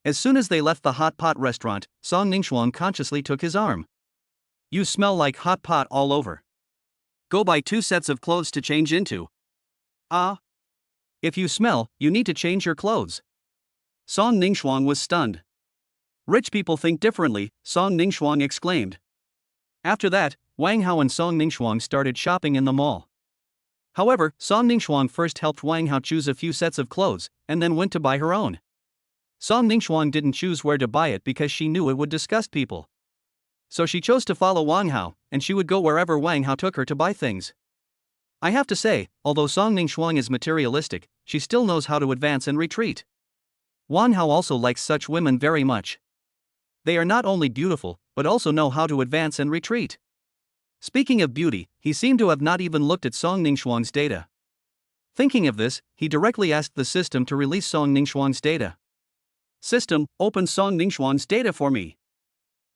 As soon as they left the hot pot restaurant, Song Ningxuan consciously took his arm. "You smell like hot pot all over. Go buy 2 sets of clothes to change into." "Ah. If you smell, you need to change your clothes." Song Ningxuan was stunned. "Rich people think differently," Song Ningxuan exclaimed. After that, Wang Hao and Song Ningxuan started shopping in the mall. However, Song Ningxuan first helped Wang Hao choose a few sets of clothes, and then went to buy her own. Song Ningxuan didn't choose where to buy it because she knew it would disgust people. So she chose to follow Wang Hao, and she would go wherever Wang Hao took her to buy things. I have to say, although Song Ningxuan is materialistic, she still knows how to advance and retreat. Wang Hao also likes such women very much. They are not only beautiful, but also know how to advance and retreat. Speaking of beauty, he seemed to have not even looked at Song Ningxuan's data. Thinking of this, he directly asked the system to release Song Ningxuan's data. "System, open Song Ningxuan's data for me."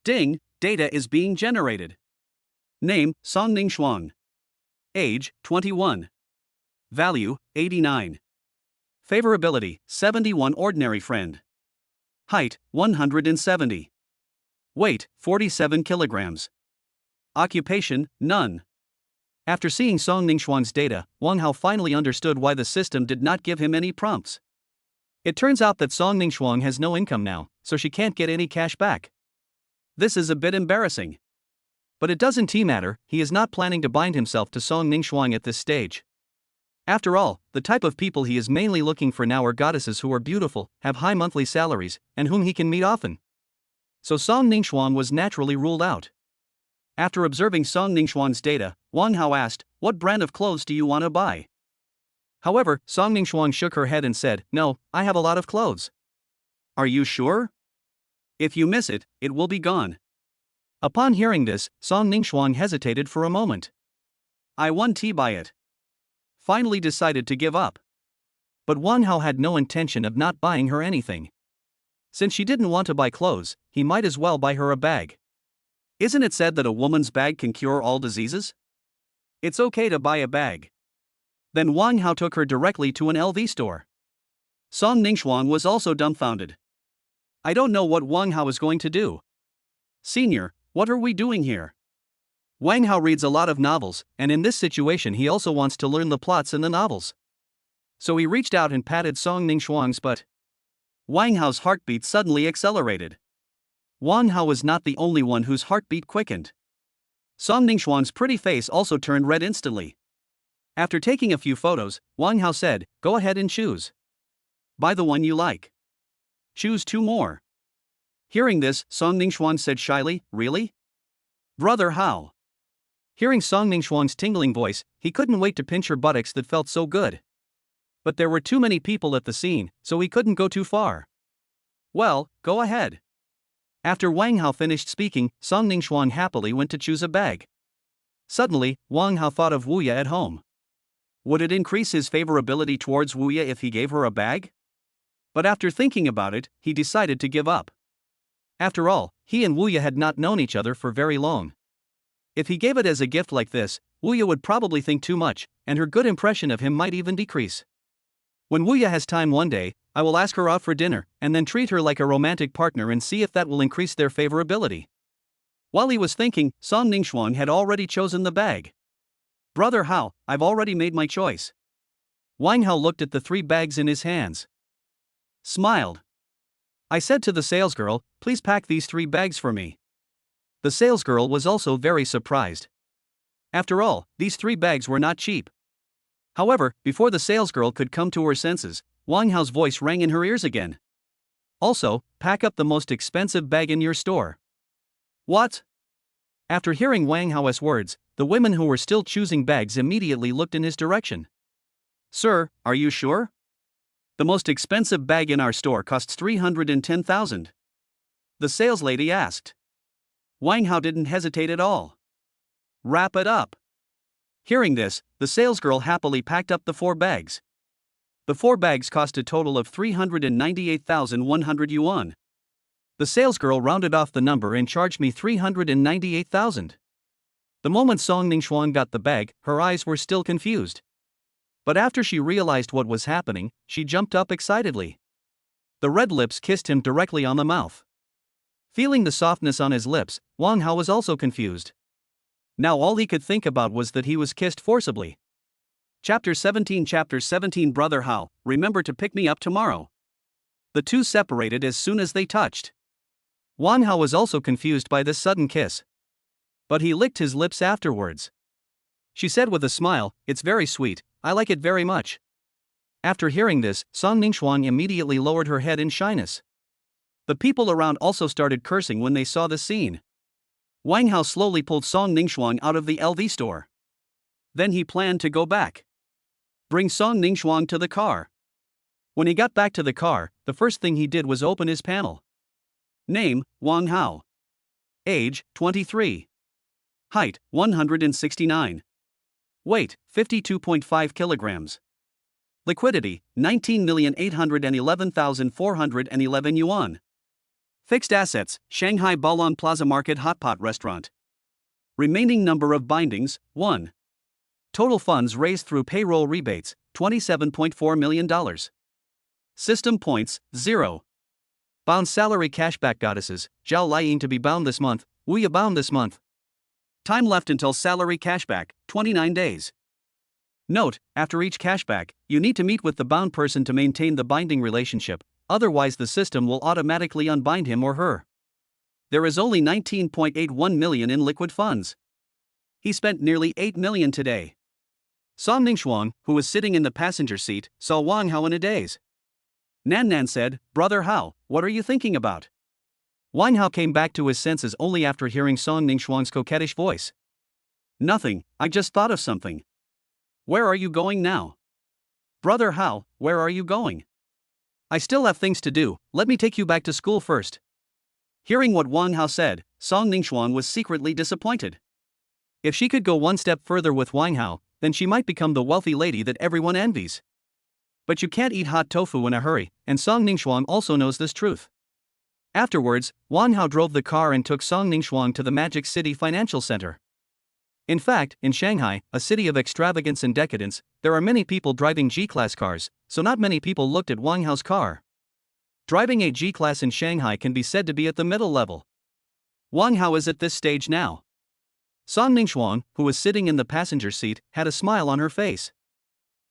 Ding, data is being generated. Name, Song Ningxuan. Age, 21. Value, 89. Favorability, 71 ordinary friend. Height, 170. Weight, 47 kilograms. Occupation, none. After seeing Song Ningxuan's data, Wang Hao finally understood why the system did not give him any prompts. It turns out that Song Ningxuan has no income now, so she can't get any cash back. This is a bit embarrassing. But it doesn't matter, he is not planning to bind himself to Song Ningxuan at this stage. After all, the type of people he is mainly looking for now are goddesses who are beautiful, have high monthly salaries, and whom he can meet often. So Song Ningxuan was naturally ruled out. After observing Song Ningxuan's data, Wang Hao asked, "What brand of clothes do you want to buy?" However, Song Ningxuan shook her head and said, "No, I have a lot of clothes." "Are you sure? If you miss it, it will be gone." Upon hearing this, Song Ningxuan hesitated for a moment. "I won tea by it." Finally decided to give up. But Wang Hao had no intention of not buying her anything. Since she didn't want to buy clothes, he might as well buy her a bag. Isn't it said that a woman's bag can cure all diseases? It's okay to buy a bag. Then Wang Hao took her directly to an LV store. Song Ningxuan was also dumbfounded. "I don't know what Wang Hao is going to do." "Senior, what are we doing here?" Wang Hao reads a lot of novels, and in this situation he also wants to learn the plots in the novels. So he reached out and patted Song Ningxuan's butt. Wang Hao's heartbeat suddenly accelerated. Wang Hao was not the only one whose heartbeat quickened. Song Ningxuan's pretty face also turned red instantly. After taking a few photos, Wang Hao said, "Go ahead and choose. Buy the one you like. Choose 2 more." Hearing this, Song Ningxuan said shyly, "Really? Brother Hao." Hearing Song Ningxuan's tingling voice, he couldn't wait to pinch her buttocks that felt so good. But there were too many people at the scene, so he couldn't go too far. "Well, go ahead." After Wang Hao finished speaking, Song Ningxuan happily went to choose a bag. Suddenly, Wang Hao thought of Wuya at home. Would it increase his favorability towards Wuya if he gave her a bag? But after thinking about it, he decided to give up. After all, he and Wuya had not known each other for very long. If he gave it as a gift like this, Wuya would probably think too much, and her good impression of him might even decrease. When Wuya has time one day, I will ask her out for dinner, and then treat her like a romantic partner and see if that will increase their favorability. While he was thinking, Song Ningxuan had already chosen the bag. "Brother Hao, I've already made my choice." Wang Hao looked at the 3 bags in his hands. Smiled. I said to the salesgirl, please pack these 3 bags for me. The salesgirl was also very surprised. After all, these 3 bags were not cheap. However, before the salesgirl could come to her senses, Wang Hao's voice rang in her ears again. Also, pack up the most expensive bag in your store. What? After hearing Wang Hao's words, the women who were still choosing bags immediately looked in his direction. Sir, are you sure? The most expensive bag in our store costs 310,000. The saleslady asked. Wang Hao didn't hesitate at all. Wrap it up. Hearing this, the salesgirl happily packed up the 4 bags. The 4 bags cost a total of 398,100 yuan. The salesgirl rounded off the number and charged me 398,000. The moment Song Ningxuan got the bag, her eyes were still confused. But after she realized what was happening, she jumped up excitedly. The red lips kissed him directly on the mouth. Feeling the softness on his lips, Wang Hao was also confused. Now all he could think about was that he was kissed forcibly. Chapter 17 Brother Hao, remember to pick me up tomorrow. The two separated as soon as they touched. Wang Hao was also confused by this sudden kiss. But he licked his lips afterwards. She said with a smile, it's very sweet, I like it very much. After hearing this, Song Ningxuan immediately lowered her head in shyness. The people around also started cursing when they saw the scene. Wang Hao slowly pulled Song Ningxuan out of the LV store. Then he planned to go back. Bring Song Ningxuan to the car. When he got back to the car, the first thing he did was open his panel. Name, Wang Hao. Age, 23. Height, 169. Weight, 52.5 kilograms. Liquidity, 19,811,411 yuan. Fixed assets, Shanghai Baolong Plaza Market Hot Pot Restaurant. Remaining number of bindings, 1. Total funds raised through payroll rebates, $27.4 million. System points, 0. Bound salary cashback goddesses, Zhao Liang to be bound this month, Wu Ya bound this month. Time left until salary cashback, 29 days. Note, after each cashback, you need to meet with the bound person to maintain the binding relationship, otherwise the system will automatically unbind him or her. There is only 19.81 million in liquid funds. He spent nearly 8 million today. Song Ningxuan, who was sitting in the passenger seat, saw Wang Hao in a daze. Nan said, Brother Hao, what are you thinking about? Wang Hao came back to his senses only after hearing Song Ningxuan's coquettish voice. Nothing, I just thought of something. Where are you going now? Brother Hao, where are you going? I still have things to do, let me take you back to school first. Hearing what Wang Hao said, Song Ningxuan was secretly disappointed. If she could go one step further with Wang Hao, then she might become the wealthy lady that everyone envies. But you can't eat hot tofu in a hurry, and Song Ningxuan also knows this truth. Afterwards, Wang Hao drove the car and took Song Ningxuan to the Magic City Financial Center. In fact, in Shanghai, a city of extravagance and decadence, there are many people driving G-Class cars, so not many people looked at Wang Hao's car. Driving a G-Class in Shanghai can be said to be at the middle level. Wang Hao is at this stage now. Song Ningxuan, who was sitting in the passenger seat, had a smile on her face.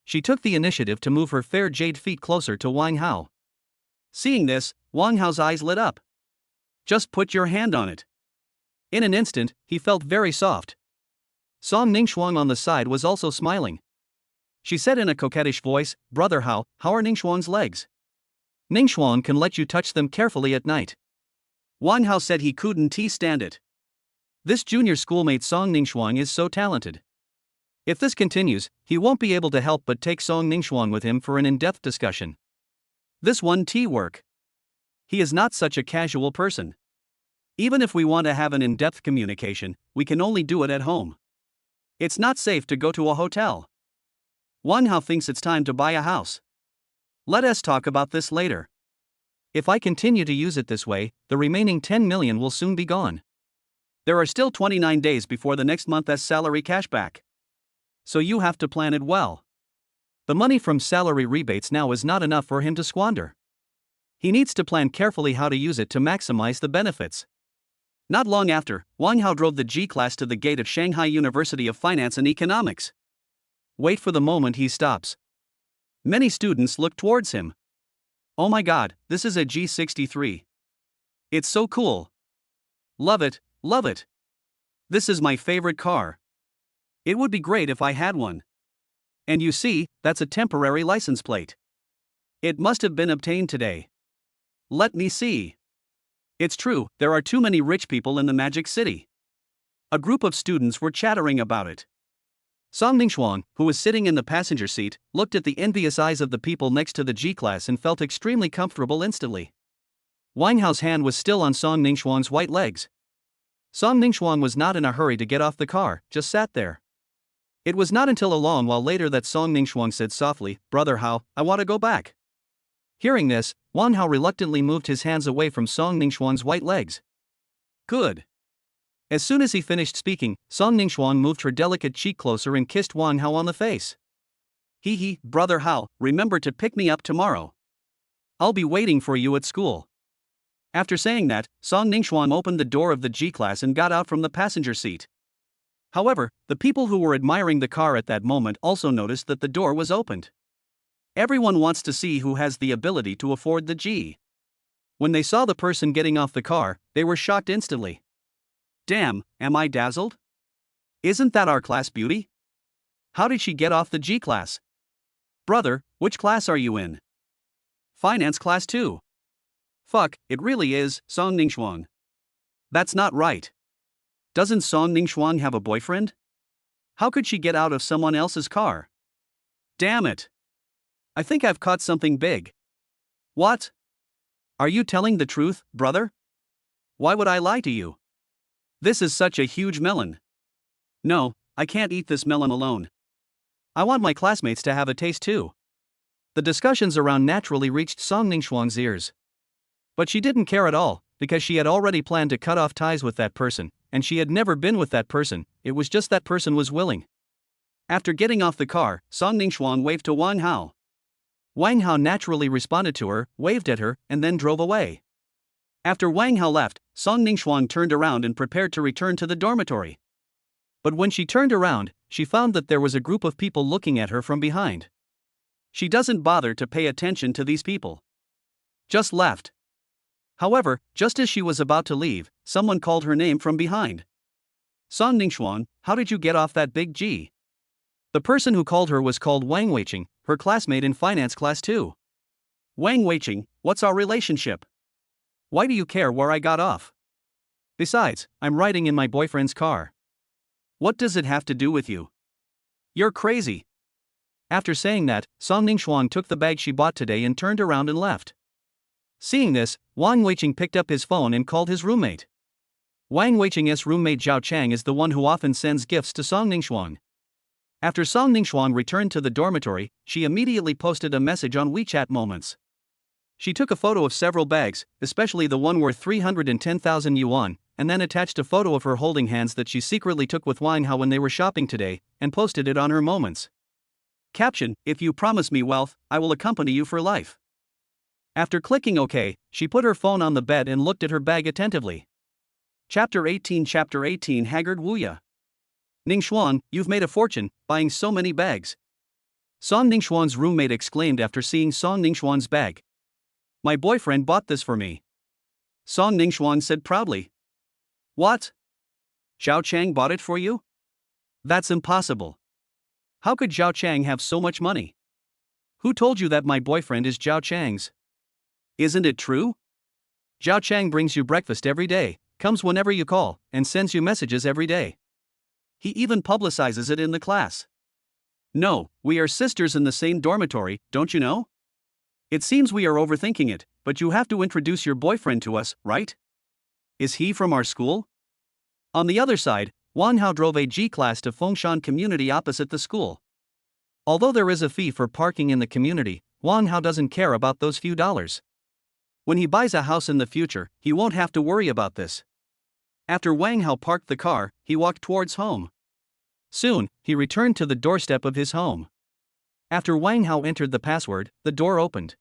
She took the initiative to move her fair jade feet closer to Wang Hao. Seeing this, Wang Hao's eyes lit up. Just put your hand on it. In an instant, he felt very soft. Song Ningxuan on the side was also smiling. She said in a coquettish voice, Brother Hao, how are Ningxuan's legs? Ningxuan can let you touch them carefully at night. Wang Hao said he couldn't stand it. This junior schoolmate Song Ningxuan is so talented. If this continues, he won't be able to help but take Song Ningxuan with him for an in-depth discussion. This won't work. He is not such a casual person. Even if we want to have an in-depth communication, we can only do it at home. It's not safe to go to a hotel. Wang Hao thinks it's time to buy a house. Let us talk about this later. If I continue to use it this way, the remaining 10 million will soon be gone. There are still 29 days before the next month's salary cashback. So you have to plan it well. The money from salary rebates now is not enough for him to squander. He needs to plan carefully how to use it to maximize the benefits. Not long after, Wang Hao drove the G-Class to the gate of Shanghai University of Finance and Economics. Wait for the moment he stops. Many students looked towards him. Oh my god, this is a G63. It's so cool. Love it, love it. This is my favorite car. It would be great if I had one. And you see, that's a temporary license plate. It must have been obtained today. Let me see. It's true, there are too many rich people in the Magic City. A group of students were chattering about it. Song Ningxuan, who was sitting in the passenger seat, looked at the envious eyes of the people next to the G-class and felt extremely comfortable instantly. Wang Hao's hand was still on Song Ningxuan's white legs. Song Ningxuan was not in a hurry to get off the car, just sat there. It was not until a long while later that Song Ningxuan said softly, "Brother Hao, I want to go back." Hearing this, Wang Hao reluctantly moved his hands away from Song Ningxuan's white legs. Good. As soon as he finished speaking, Song Ningxuan moved her delicate cheek closer and kissed Wang Hao on the face. Hee, Brother Hao, remember to pick me up tomorrow. I'll be waiting for you at school. After saying that, Song Ningxuan opened the door of the G-class and got out from the passenger seat. However, the people who were admiring the car at that moment also noticed that the door was opened. Everyone wants to see who has the ability to afford the G. When they saw the person getting off the car, they were shocked instantly. Damn, am I dazzled? Isn't that our class beauty? How did she get off the G-class? Brother, which class are you in? Finance class 2. Fuck, it really is, Song Ningxuan. That's not right. Doesn't Song Ningxuan have a boyfriend? How could she get out of someone else's car? Damn it. I think I've caught something big. What? Are you telling the truth, brother? Why would I lie to you? This is such a huge melon. No, I can't eat this melon alone. I want my classmates to have a taste too. The discussions around naturally reached Song Ningxuan's ears. But she didn't care at all, because she had already planned to cut off ties with that person, and she had never been with that person, it was just that person was willing. After getting off the car, Song Ningxuan waved to Wang Hao. Wang Hao naturally responded to her, waved at her, and then drove away. After Wang Hao left, Song Ningxuan turned around and prepared to return to the dormitory. But when she turned around, she found that there was a group of people looking at her from behind. She doesn't bother to pay attention to these people. Just left. However, just as she was about to leave, someone called her name from behind. Song Ningxuan, how did you get off that big G? The person who called her was called Wang Weiqing, her classmate in finance class 2. Wang Weiqing, what's our relationship? Why do you care where I got off? Besides, I'm riding in my boyfriend's car. What does it have to do with you? You're crazy. After saying that, Song Ningxuan took the bag she bought today and turned around and left. Seeing this, Wang Weiqing picked up his phone and called his roommate. Wang Weiqing's roommate Zhao Chang is the one who often sends gifts to Song Ningxuan. After Song Ningxuan returned to the dormitory, she immediately posted a message on WeChat Moments. She took a photo of several bags, especially the one worth 310,000 yuan, and then attached a photo of her holding hands that she secretly took with Wang Hao when they were shopping today, and posted it on her Moments. Caption: If you promise me wealth, I will accompany you for life. After clicking OK, she put her phone on the bed and looked at her bag attentively. Chapter 18 Haggard Wuya. Ningxuan, you've made a fortune, buying so many bags. Song Ningxuan's roommate exclaimed after seeing Song Ningxuan's bag. My boyfriend bought this for me. Song Ningxuan said proudly. What? Zhao Chang bought it for you? That's impossible. How could Zhao Chang have so much money? Who told you that my boyfriend is Zhao Chang's? Isn't it true? Zhao Chang brings you breakfast every day, comes whenever you call, and sends you messages every day. He even publicizes it in the class. No, we are sisters in the same dormitory, don't you know? It seems we are overthinking it, but you have to introduce your boyfriend to us, right? Is he from our school? On the other side, Wang Hao drove a G-class to Fengshan community opposite the school. Although there is a fee for parking in the community, Wang Hao doesn't care about those few dollars. When he buys a house in the future, he won't have to worry about this. After Wang Hao parked the car, he walked towards home. Soon, he returned to the doorstep of his home. After Wang Hao entered the password, the door opened.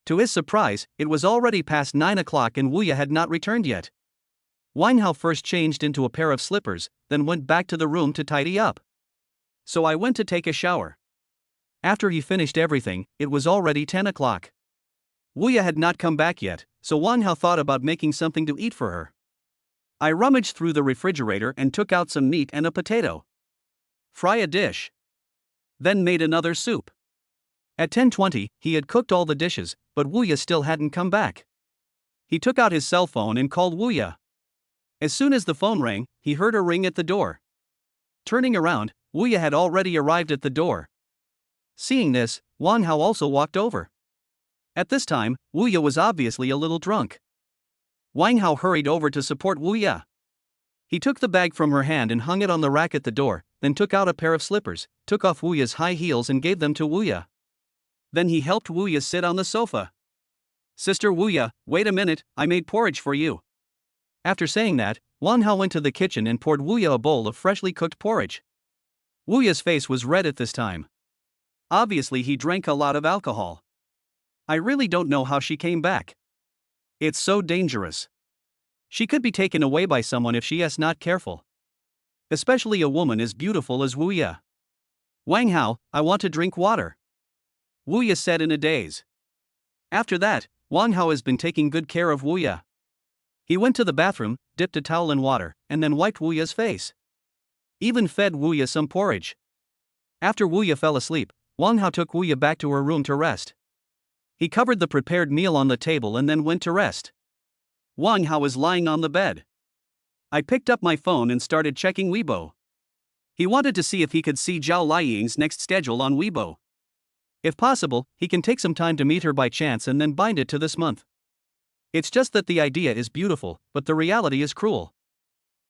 To his surprise, it was already past 9 o'clock and Wuya had not returned yet. Wang Hao first changed into a pair of slippers, then went back to the room to tidy up. So I went to take a shower. After he finished everything, it was already 10 o'clock. Wuya had not come back yet, so Wang Hao thought about making something to eat for her. I rummaged through the refrigerator and took out some meat and a potato. Fry a dish. Then made another soup. At 10:20, he had cooked all the dishes, but Wuya still hadn't come back. He took out his cell phone and called Wuya. As soon as the phone rang, he heard a ring at the door. Turning around, Wuya had already arrived at the door. Seeing this, Wang Hao also walked over. At this time, Wuya was obviously a little drunk. Wang Hao hurried over to support Wuya. He took the bag from her hand and hung it on the rack at the door, then took out a pair of slippers, took off Wuya's high heels and gave them to Wuya. Then he helped Wuya sit on the sofa. "Sister Wuya, wait a minute, I made porridge for you." After saying that, Wang Hao went to the kitchen and poured Wuya a bowl of freshly cooked porridge. Wuya's face was red at this time. Obviously he drank a lot of alcohol. I really don't know how she came back. It's so dangerous. She could be taken away by someone if she is not careful. Especially a woman as beautiful as Wuya. "Wang Hao, I want to drink water," Wuya said in a daze. After that, Wang Hao has been taking good care of Wuya. He went to the bathroom, dipped a towel in water, and then wiped Wuya's face. Even fed Wuya some porridge. After Wuya fell asleep, Wang Hao took Wuya back to her room to rest. He covered the prepared meal on the table and then went to rest. Wang Hao was lying on the bed. I picked up my phone and started checking Weibo. He wanted to see if he could see Zhao Liying's next schedule on Weibo. If possible, he can take some time to meet her by chance and then bind it to this month. It's just that the idea is beautiful, but the reality is cruel.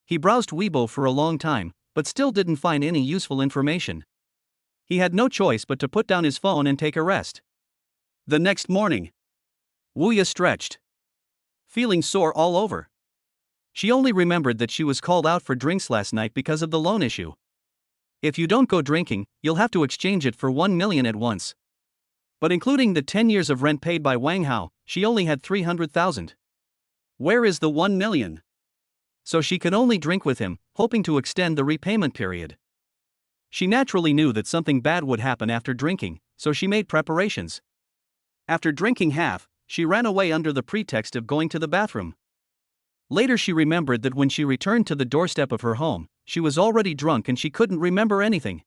He browsed Weibo for a long time, but still didn't find any useful information. He had no choice but to put down his phone and take a rest. The next morning, Wuya stretched, feeling sore all over. She only remembered that she was called out for drinks last night because of the loan issue. If you don't go drinking, you'll have to exchange it for 1 million at once. But including the 10 years of rent paid by Wang Hao, she only had 300,000. Where is the 1 million? So she could only drink with him, hoping to extend the repayment period. She naturally knew that something bad would happen after drinking, so she made preparations. After drinking half, she ran away under the pretext of going to the bathroom. Later she remembered that when she returned to the doorstep of her home, she was already drunk and she couldn't remember anything.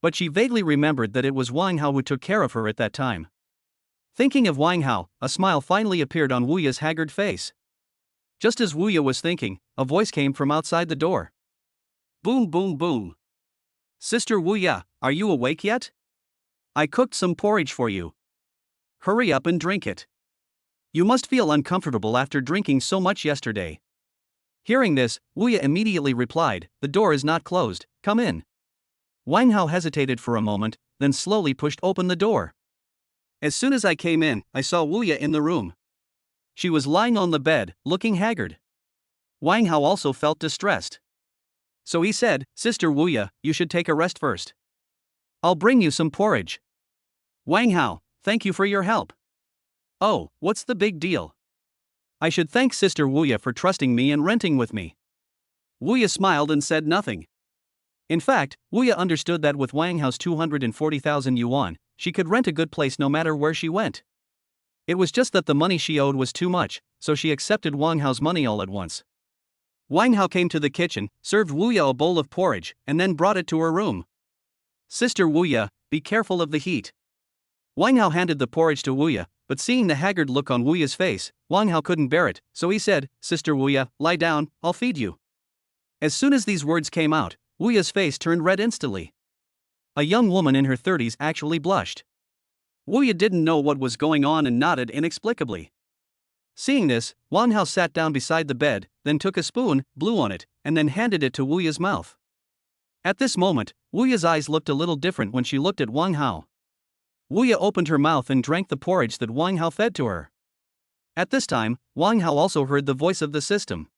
But she vaguely remembered that it was Wang Hao who took care of her at that time. Thinking of Wang Hao, a smile finally appeared on Wuya's haggard face. Just as Wuya was thinking, a voice came from outside the door. Boom boom boom. "Sister Wuya, are you awake yet? I cooked some porridge for you. Hurry up and drink it. You must feel uncomfortable after drinking so much yesterday." Hearing this, Wuya immediately replied, "The door is not closed, come in." Wang Hao hesitated for a moment, then slowly pushed open the door. As soon as I came in, I saw Wuya in the room. She was lying on the bed, looking haggard. Wang Hao also felt distressed. So he said, "Sister Wuya, you should take a rest first. I'll bring you some porridge." "Wang Hao, thank you for your help." "Oh, what's the big deal? I should thank Sister Wuya for trusting me and renting with me." Wuya smiled and said nothing. In fact, Wuya understood that with Wang Hao's 240,000 yuan, she could rent a good place no matter where she went. It was just that the money she owed was too much, so she accepted Wang Hao's money all at once. Wang Hao came to the kitchen, served Wuya a bowl of porridge, and then brought it to her room. "Sister Wuya, be careful of the heat." Wang Hao handed the porridge to Wuya, but seeing the haggard look on Wuya's face, Wang Hao couldn't bear it, so he said, "Sister Wuya, lie down, I'll feed you." As soon as these words came out, Wuya's face turned red instantly. A young woman in her 30s actually blushed. Wuya didn't know what was going on and nodded inexplicably. Seeing this, Wang Hao sat down beside the bed, then took a spoon, blew on it, and then handed it to Wuya's mouth. At this moment, Wuya's eyes looked a little different when she looked at Wang Hao. Wuya opened her mouth and drank the porridge that Wang Hao fed to her. At this time, Wang Hao also heard the voice of the system.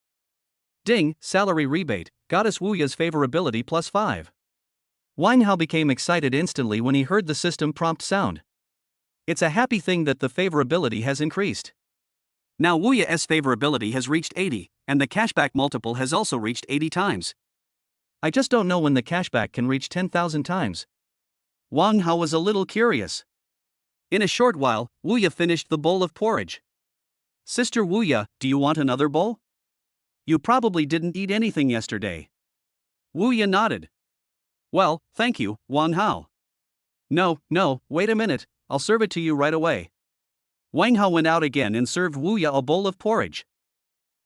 "Ding, salary rebate, Goddess Wuya's favorability +5. Wang Hao became excited instantly when he heard the system prompt sound. It's a happy thing that the favorability has increased. Now Wuya's favorability has reached 80, and the cashback multiple has also reached 80 times. I just don't know when the cashback can reach 10,000 times. Wang Hao was a little curious. In a short while, Wu Ya finished the bowl of porridge. Sister Wu Ya, do you want another bowl? You probably didn't eat anything yesterday. Wu Ya nodded. Well, thank you, Wang Hao. No, wait a minute, I'll serve it to you right away. Wang Hao went out again and served Wu Ya a bowl of porridge.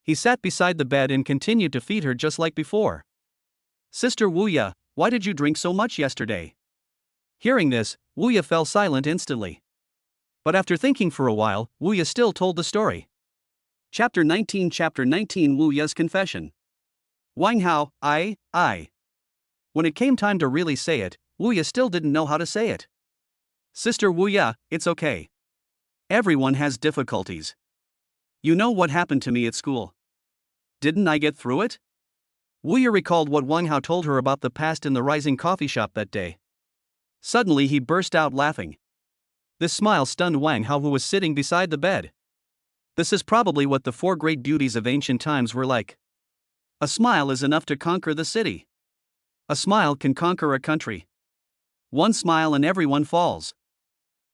He sat beside the bed and continued to feed her just like before. Sister Wu Ya, why did you drink so much yesterday? Hearing this, Wu Ya fell silent instantly. But after thinking for a while, Wu Ya still told the story. Chapter 19 Wu Ya's Confession. Wang Hao, I. When it came time to really say it, Wu Ya still didn't know how to say it. Sister Wu Ya, it's okay. Everyone has difficulties. You know what happened to me at school. Didn't I get through it? Wu Ya recalled what Wang Hao told her about the past in the rising coffee shop that day. Suddenly he burst out laughing. This smile stunned Wang Hao, who was sitting beside the bed. This is probably what the four great beauties of ancient times were like. A smile is enough to conquer the city. A smile can conquer a country. One smile and everyone falls.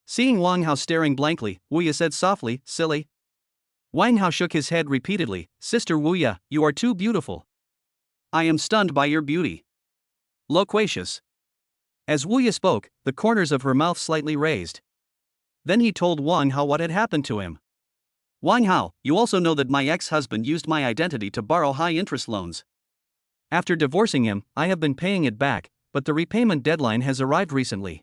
Seeing Wang Hao staring blankly, Wu Ya said softly, silly. Wang Hao shook his head repeatedly, Sister Wu Ya, you are too beautiful. I am stunned by your beauty. Loquacious. As Wu Ya spoke, the corners of her mouth slightly raised. Then he told Wang Hao what had happened to him. Wang Hao, you also know that my ex-husband used my identity to borrow high-interest loans. After divorcing him, I have been paying it back, but the repayment deadline has arrived recently.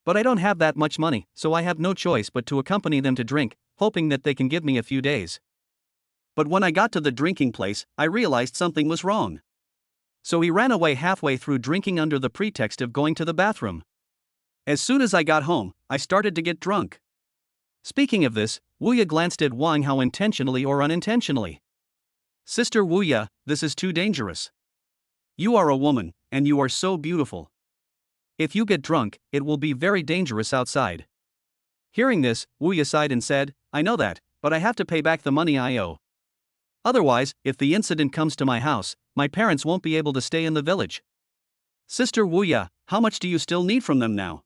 But I don't have that much money, so I have no choice but to accompany them to drink, hoping that they can give me a few days. But when I got to the drinking place, I realized something was wrong. So he ran away halfway through drinking under the pretext of going to the bathroom. As soon as I got home, I started to get drunk. Speaking of this, Wu Ya glanced at Wang Hao intentionally or unintentionally. Sister Wu Ya, this is too dangerous. You are a woman, and you are so beautiful. If you get drunk, it will be very dangerous outside. Hearing this, Wu Ya sighed and said, I know that, but I have to pay back the money I owe. Otherwise, if the incident comes to my house, my parents won't be able to stay in the village. Sister Wu Ya, how much do you still need from them now?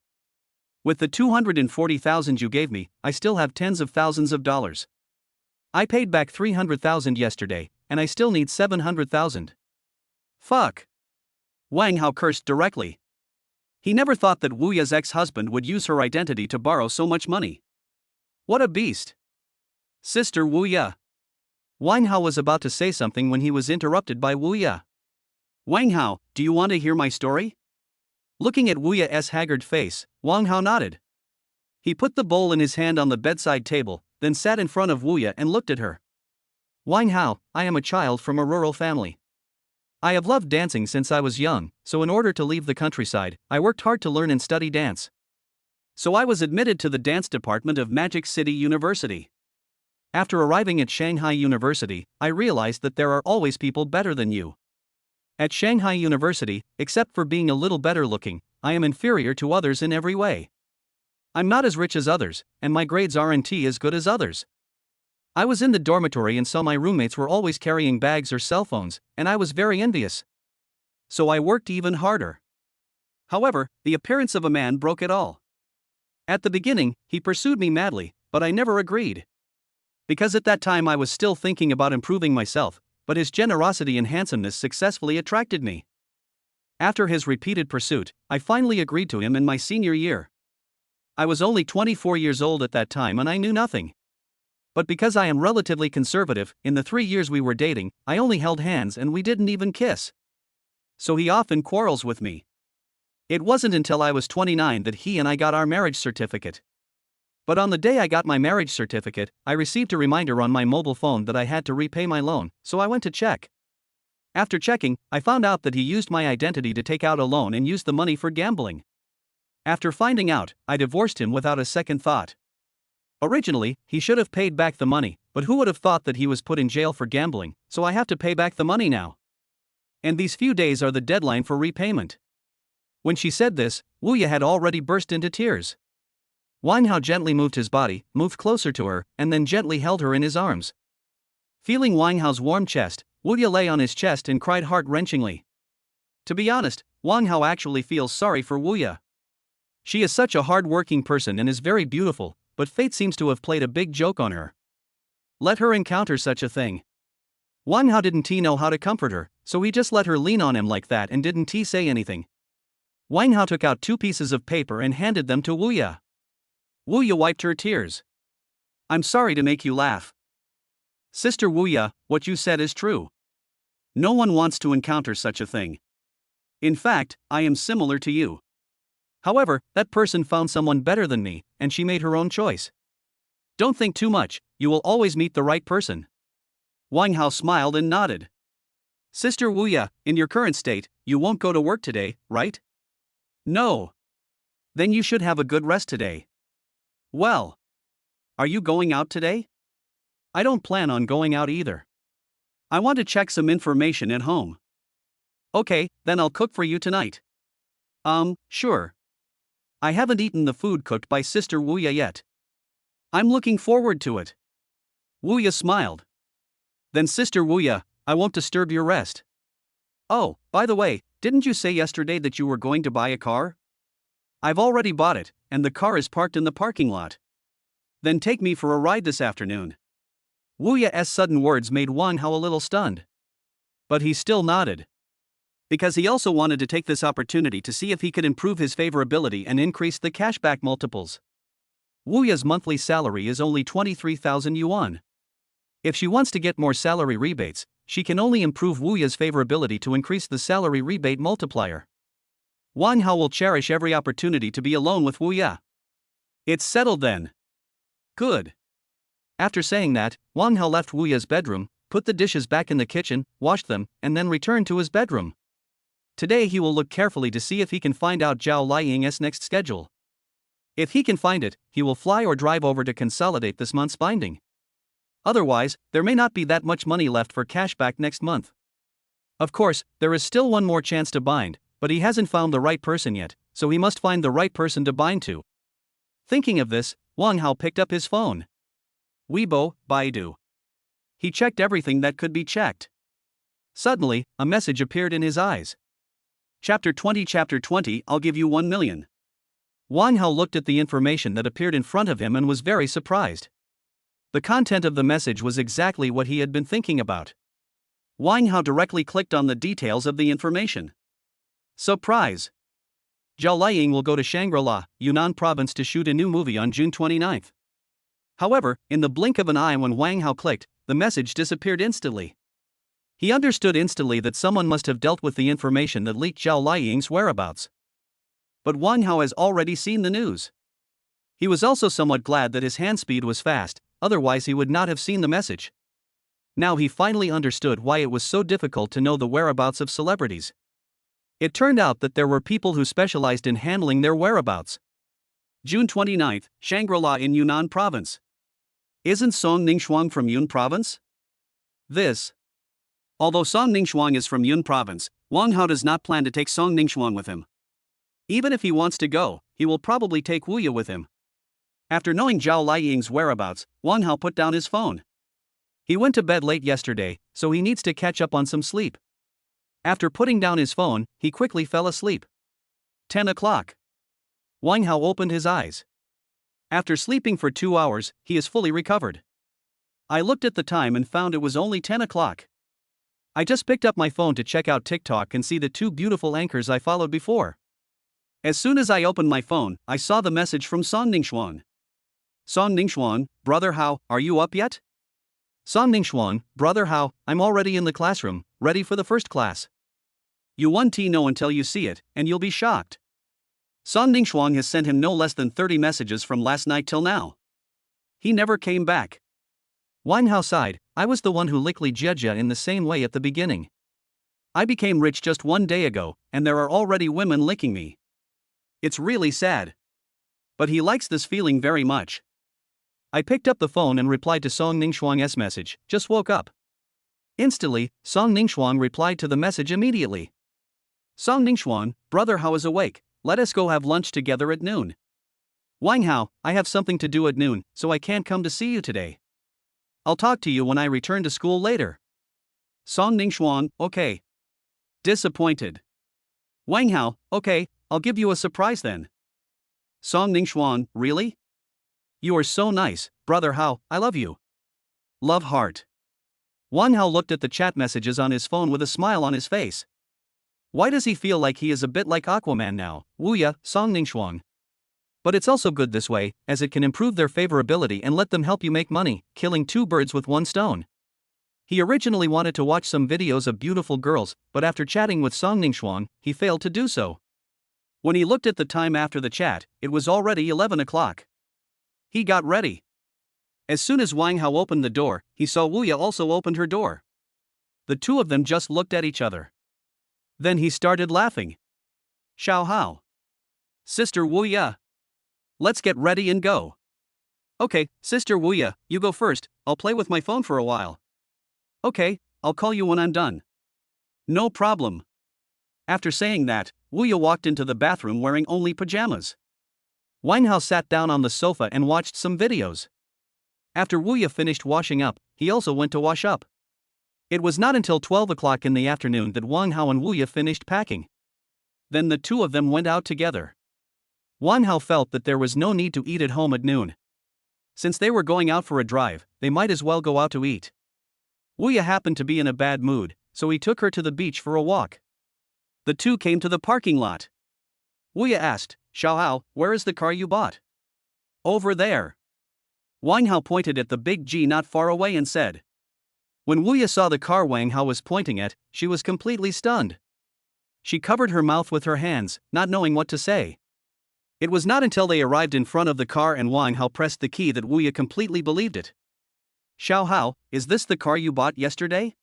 With the 240,000 you gave me, I still have tens of thousands of dollars. I paid back 300,000 yesterday, and I still need 700,000. Fuck. Wang Hao cursed directly. He never thought that Wu Ya's ex-husband would use her identity to borrow so much money. What a beast. Sister Wu Ya. Wang Hao was about to say something when he was interrupted by Wu Ya. Wang Hao, do you want to hear my story? Looking at Wu Ya's haggard face, Wang Hao nodded. He put the bowl in his hand on the bedside table, then sat in front of Wu Ya and looked at her. Wang Hao, I am a child from a rural family. I have loved dancing since I was young, so in order to leave the countryside, I worked hard to learn and study dance. So I was admitted to the dance department of Magic City University. After arriving at Shanghai University, I realized that there are always people better than you. At Shanghai University, except for being a little better looking, I am inferior to others in every way. I'm not as rich as others, and my grades aren't as good as others. I was in the dormitory and saw my roommates were always carrying bags or cell phones, and I was very envious. So I worked even harder. However, the appearance of a man broke it all. At the beginning, he pursued me madly, but I never agreed. Because at that time I was still thinking about improving myself, but his generosity and handsomeness successfully attracted me. After his repeated pursuit, I finally agreed to him in my senior year. I was only 24 years old at that time and I knew nothing. But because I am relatively conservative, in the 3 years we were dating, I only held hands and we didn't even kiss. So he often quarrels with me. It wasn't until I was 29 that he and I got our marriage certificate. But on the day I got my marriage certificate, I received a reminder on my mobile phone that I had to repay my loan, so I went to check. After checking, I found out that he used my identity to take out a loan and used the money for gambling. After finding out, I divorced him without a second thought. Originally, he should have paid back the money, but who would have thought that he was put in jail for gambling, so I have to pay back the money now. And these few days are the deadline for repayment. When she said this, Wu Ya had already burst into tears. Wang Hao gently moved his body, moved closer to her, and then gently held her in his arms. Feeling Wang Hao's warm chest, Wu Ya lay on his chest and cried heart-wrenchingly. To be honest, Wang Hao actually feels sorry for Wu Ya. She is such a hard-working person and is very beautiful, but fate seems to have played a big joke on her. Let her encounter such a thing. Wang Hao didn't know how to comfort her, so he just let her lean on him like that and didn't say anything. Wang Hao took out 2 pieces of paper and handed them to Wu Ya. Wu Ya wiped her tears. I'm sorry to make you laugh. Sister Wu Ya, what you said is true. No one wants to encounter such a thing. In fact, I am similar to you. However, that person found someone better than me, and she made her own choice. Don't think too much, you will always meet the right person. Wang Hao smiled and nodded. Sister Wu Ya, in your current state, you won't go to work today, right? No. Then you should have a good rest today. Well. Are you going out today? I don't plan on going out either. I want to check some information at home. Okay, then I'll cook for you tonight. Sure. I haven't eaten the food cooked by Sister Wu Ya yet. I'm looking forward to it. Wu Ya smiled. Then Sister Wu Ya, I won't disturb your rest. Oh, by the way, didn't you say yesterday that you were going to buy a car? I've already bought it, and the car is parked in the parking lot. Then take me for a ride this afternoon. Wu Ya's sudden words made Wang Hao a little stunned. But he still nodded. Because he also wanted to take this opportunity to see if he could improve his favorability and increase the cashback multiples. Wu Ya's monthly salary is only 23,000 yuan. If she wants to get more salary rebates, she can only improve Wu Ya's favorability to increase the salary rebate multiplier. Wang Hao will cherish every opportunity to be alone with Wu Ya. It's settled then. Good. After saying that, Wang Hao left Wu Ya's bedroom, put the dishes back in the kitchen, washed them, and then returned to his bedroom. Today he will look carefully to see if he can find out Zhao Liying's next schedule. If he can find it, he will fly or drive over to consolidate this month's binding. Otherwise, there may not be that much money left for cashback next month. Of course, there is still one more chance to bind, but he hasn't found the right person yet, so he must find the right person to bind to. Thinking of this, Wang Hao picked up his phone. Weibo, Baidu. He checked everything that could be checked. Suddenly, a message appeared in his eyes. Chapter 20, I'll give you 1 million. Wang Hao looked at the information that appeared in front of him and was very surprised. The content of the message was exactly what he had been thinking about. Wang Hao directly clicked on the details of the information. Surprise! Zhao Liying will go to Shangri-La, Yunnan province to shoot a new movie on June 29th. However, in the blink of an eye when Wang Hao clicked, the message disappeared instantly. He understood instantly that someone must have dealt with the information that leaked Zhao Liying's whereabouts. But Wang Hao has already seen the news. He was also somewhat glad that his hand speed was fast, otherwise he would not have seen the message. Now he finally understood why it was so difficult to know the whereabouts of celebrities. It turned out that there were people who specialized in handling their whereabouts. June 29th, Shangri-La in Yunnan province. Isn't Song Ningxuang from Yun province? Although Song Ningxuang is from Yun province, Wang Hao does not plan to take Song Ningxuang with him. Even if he wants to go, he will probably take Wu Ya with him. After knowing Zhao Liying's whereabouts, Wang Hao put down his phone. He went to bed late yesterday, so he needs to catch up on some sleep. After putting down his phone, he quickly fell asleep. 10 o'clock. Wang Hao opened his eyes. After sleeping for 2 hours, he is fully recovered. I looked at the time and found it was only 10 o'clock. I just picked up my phone to check out TikTok and see the 2 beautiful anchors I followed before. As soon as I opened my phone, I saw the message from Song Ningxuang. Song Ningxuang, brother Hao, are you up yet? Song Ningxuang, brother Hao, I'm already in the classroom, ready for the first class. You won't know until you see it, and you'll be shocked. Song Ningxuang has sent him no less than 30 messages from last night till now. He never came back. Wang Hao sighed, I was the one who licked Li Jia in the same way at the beginning. I became rich just 1 day ago, and there are already women licking me. It's really sad. But he likes this feeling very much. I picked up the phone and replied to Song Ningxuang's message, just woke up. Instantly, Song Ningxuang replied to the message immediately. Song Ningxuang, brother Hao is awake, let us go have lunch together at noon. Wang Hao, I have something to do at noon, so I can't come to see you today. I'll talk to you when I return to school later. Song Ningxuang, okay. Disappointed. Wang Hao, okay, I'll give you a surprise then. Song Ningxuan, really? You are so nice, brother Hao, I love you. Love heart. Wang Hao looked at the chat messages on his phone with a smile on his face. Why does he feel like he is a bit like Aquaman now, Wuya, Song Ningxuan? But it's also good this way, as it can improve their favorability and let them help you make money, killing two birds with one stone. He originally wanted to watch some videos of beautiful girls, but after chatting with Song Ningxuan, he failed to do so. When he looked at the time after the chat, it was already 11 o'clock. He got ready. As soon as Wang Hao opened the door, he saw Wuya also opened her door. The two of them just looked at each other. Then he started laughing. Xiao Hao. Sister Wuya. Let's get ready and go. Okay, Sister Wuya, you go first, I'll play with my phone for a while. Okay, I'll call you when I'm done. No problem. After saying that, Wuya walked into the bathroom wearing only pajamas. Wang Hao sat down on the sofa and watched some videos. After Wuya finished washing up, he also went to wash up. It was not until 12 o'clock in the afternoon that Wang Hao and Wuya finished packing. Then the two of them went out together. Wang Hao felt that there was no need to eat at home at noon. Since they were going out for a drive, they might as well go out to eat. Wuya happened to be in a bad mood, so he took her to the beach for a walk. The two came to the parking lot. Wuya asked, Xiao Hao, where is the car you bought? Over there. Wang Hao pointed at the big G not far away and said. When Wuya saw the car Wang Hao was pointing at, she was completely stunned. She covered her mouth with her hands, not knowing what to say. It was not until they arrived in front of the car and Wang Hao pressed the key that Wuya completely believed it. Xiao Hao, is this the car you bought yesterday?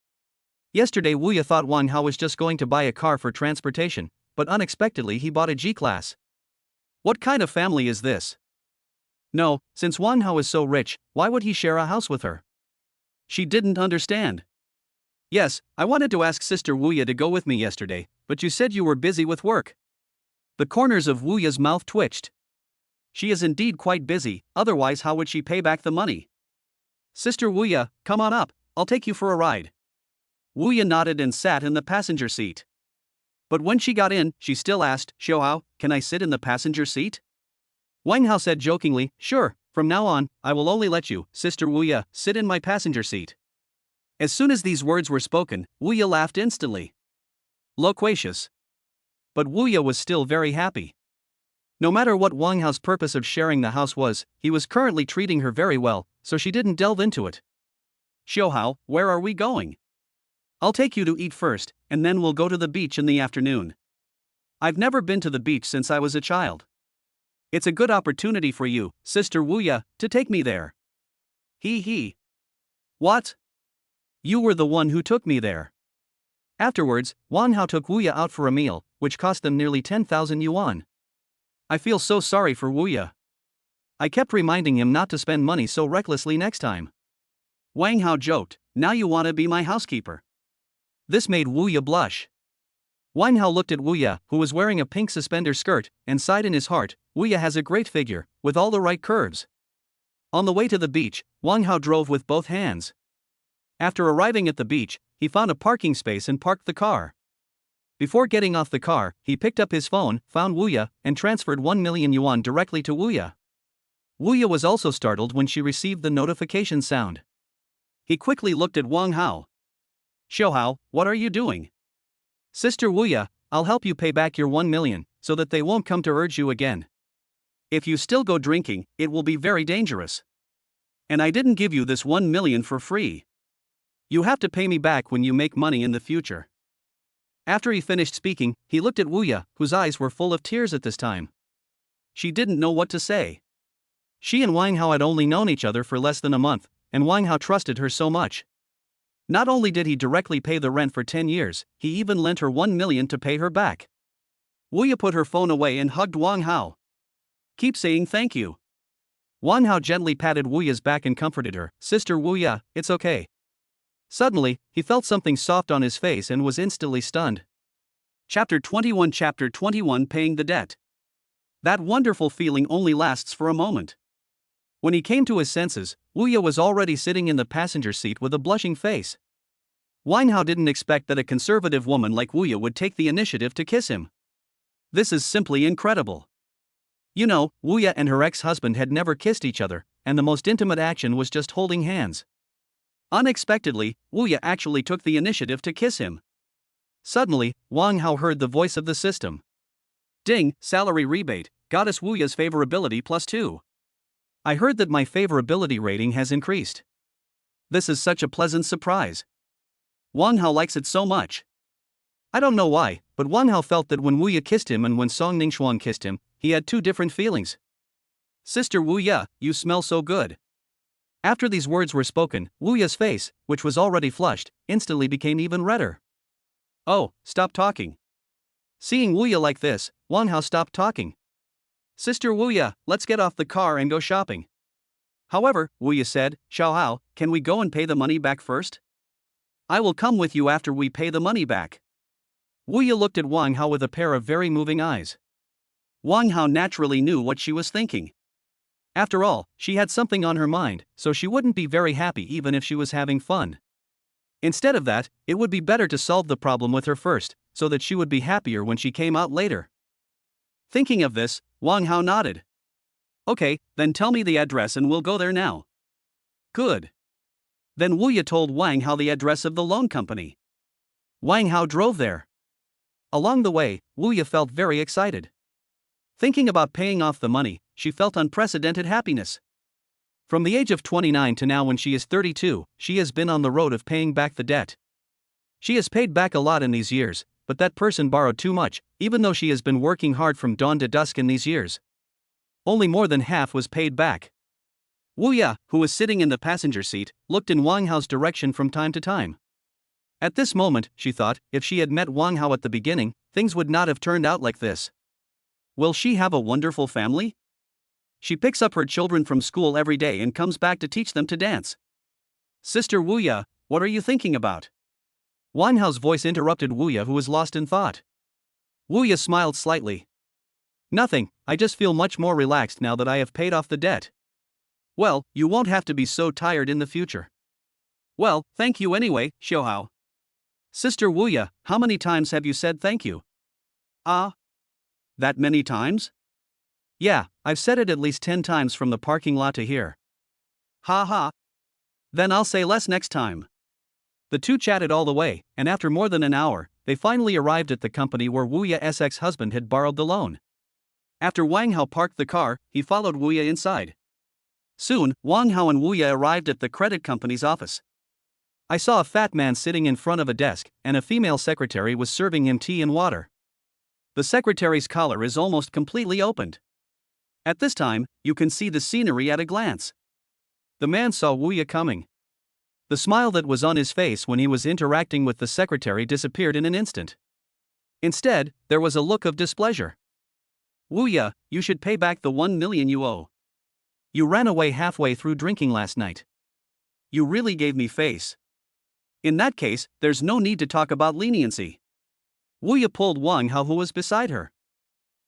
Yesterday Wuya thought Wang Hao was just going to buy a car for transportation, but unexpectedly he bought a G-Class. What kind of family is this? No, since Wang Hao is so rich, why would he share a house with her? She didn't understand. Yes, I wanted to ask Sister Wuya to go with me yesterday, but you said you were busy with work. The corners of Wuya's mouth twitched. She is indeed quite busy, otherwise how would she pay back the money? Sister Wuya, come on up, I'll take you for a ride. Wuya nodded and sat in the passenger seat. But when she got in, she still asked, Xiao Hao, can I sit in the passenger seat? Wang Hao said jokingly, sure, from now on, I will only let you, Sister Wuya, sit in my passenger seat. As soon as these words were spoken, Wuya laughed instantly. Loquacious. But Wuya was still very happy. No matter what Wang Hao's purpose of sharing the house was, he was currently treating her very well, so she didn't delve into it. Xiao Hao, where are we going? I'll take you to eat first, and then we'll go to the beach in the afternoon. I've never been to the beach since I was a child. It's a good opportunity for you, Sister Wuya, to take me there. He. What? You were the one who took me there. Afterwards, Wang Hao took Wuya out for a meal, which cost them nearly 10,000 yuan. I feel so sorry for Wuya. I kept reminding him not to spend money so recklessly next time. Wang Hao joked, now you want to be my housekeeper. This made Wuya blush. Wang Hao looked at Wuya, who was wearing a pink suspender skirt, and sighed in his heart, Wuya has a great figure, with all the right curves. On the way to the beach, Wang Hao drove with both hands. After arriving at the beach, he found a parking space and parked the car. Before getting off the car, he picked up his phone, found Wuya, and transferred 1 million yuan directly to Wuya. Wuya was also startled when she received the notification sound. He quickly looked at Wang Hao. Xiao Hao, what are you doing? Sister Wuya, I'll help you pay back your 1 million, so that they won't come to urge you again. If you still go drinking, it will be very dangerous. And I didn't give you this 1 million for free. You have to pay me back when you make money in the future. After he finished speaking, he looked at Wuya, whose eyes were full of tears at this time. She didn't know what to say. She and Wang Hao had only known each other for less than a month, and Wang Hao trusted her so much. Not only did he directly pay the rent for 10 years, he even lent her 1 million to pay her back. Wuya put her phone away and hugged Wang Hao. Keep saying thank you. Wang Hao gently patted Wuya's back and comforted her, Sister Wuya, it's okay. Suddenly, he felt something soft on his face and was instantly stunned. Chapter 21 Paying the Debt. That wonderful feeling only lasts for a moment. When he came to his senses, Wuya was already sitting in the passenger seat with a blushing face. Wang Hao didn't expect that a conservative woman like Wuya would take the initiative to kiss him. This is simply incredible. You know, Wuya and her ex-husband had never kissed each other, and the most intimate action was just holding hands. Unexpectedly, Wuya actually took the initiative to kiss him. Suddenly, Wang Hao heard the voice of the system. Ding, salary rebate, Goddess Wuya's favorability +2. I heard that my favorability rating has increased. This is such a pleasant surprise. Wang Hao likes it so much. I don't know why, but Wang Hao felt that when Wuya kissed him and when Song Ningxuan kissed him, he had two different feelings. Sister Wuya, you smell so good. After these words were spoken, Wuya's face, which was already flushed, instantly became even redder. Oh, stop talking. Seeing Wuya like this, Wang Hao stopped talking. Sister Wuya, let's get off the car and go shopping. However, Wuya said, Xiao Hao, can we go and pay the money back first? I will come with you after we pay the money back. Wuya looked at Wang Hao with a pair of very moving eyes. Wang Hao naturally knew what she was thinking. After all, she had something on her mind, so she wouldn't be very happy even if she was having fun. Instead of that, it would be better to solve the problem with her first, so that she would be happier when she came out later. Thinking of this, Wang Hao nodded. Okay, then tell me the address and we'll go there now. Good. Then Wuya told Wang Hao the address of the loan company. Wang Hao drove there. Along the way, Wuya felt very excited. Thinking about paying off the money, she felt unprecedented happiness. From the age of 29 to now when she is 32, she has been on the road of paying back the debt. She has paid back a lot in these years, but that person borrowed too much, even though she has been working hard from dawn to dusk in these years. Only more than half was paid back. Wuya, who was sitting in the passenger seat, looked in Wang Hao's direction from time to time. At this moment, she thought, if she had met Wang Hao at the beginning, things would not have turned out like this. Will she have a wonderful family? She picks up her children from school every day and comes back to teach them to dance. Sister Wuya, what are you thinking about? Wang Hao's voice interrupted Wuya, who was lost in thought. Wuya smiled slightly. Nothing, I just feel much more relaxed now that I have paid off the debt. Well, you won't have to be so tired in the future. Well, thank you anyway, Xiao Hao. Sister Wuya, how many times have you said thank you? That many times? Yeah, I've said it at least 10 times from the parking lot to here. Ha ha. Then I'll say less next time. The two chatted all the way, and after more than an hour, they finally arrived at the company where Wuya's ex-husband had borrowed the loan. After Wang Hao parked the car, he followed Wuya inside. Soon, Wang Hao and Wuya arrived at the credit company's office. I saw a fat man sitting in front of a desk, and a female secretary was serving him tea and water. The secretary's collar is almost completely opened. At this time, you can see the scenery at a glance. The man saw Wuya coming. The smile that was on his face when he was interacting with the secretary disappeared in an instant. Instead, there was a look of displeasure. Wuya, you should pay back the 1 million you owe. You ran away halfway through drinking last night. You really gave me face. In that case, there's no need to talk about leniency. Wuya pulled Wang Hao, who was beside her.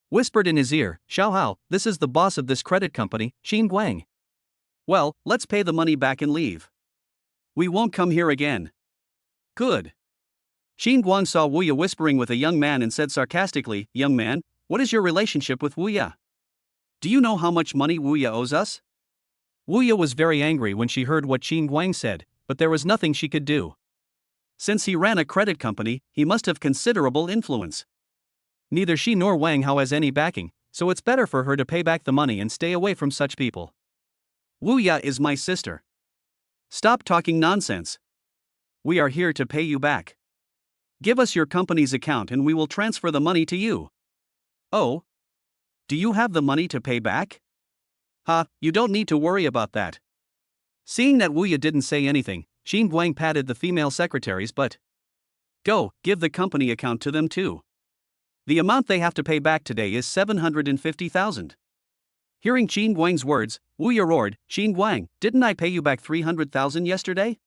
Whispered in his ear, Xiao Hao, this is the boss of this credit company, Xin Guang. Well, let's pay the money back and leave. We won't come here again. Good. Xin Guang saw Wuya whispering with a young man and said sarcastically, Young man, what is your relationship with Wuya? Do you know how much money Wuya owes us? Wuya was very angry when she heard what Xin Guang said, but there was nothing she could do. Since he ran a credit company, he must have considerable influence. Neither she nor Wang Hao has any backing, so it's better for her to pay back the money and stay away from such people. Wuya is my sister. Stop talking nonsense. We are here to pay you back. Give us your company's account and we will transfer the money to you. Oh? Do you have the money to pay back? You don't need to worry about that. Seeing that Wuya didn't say anything, Xin Guang patted the female secretaries but. Go, give the company account to them too. The amount they have to pay back today is 750,000. Hearing Xin Guang's words, Wuya roared, Xin Guang, didn't I pay you back 300,000 yesterday?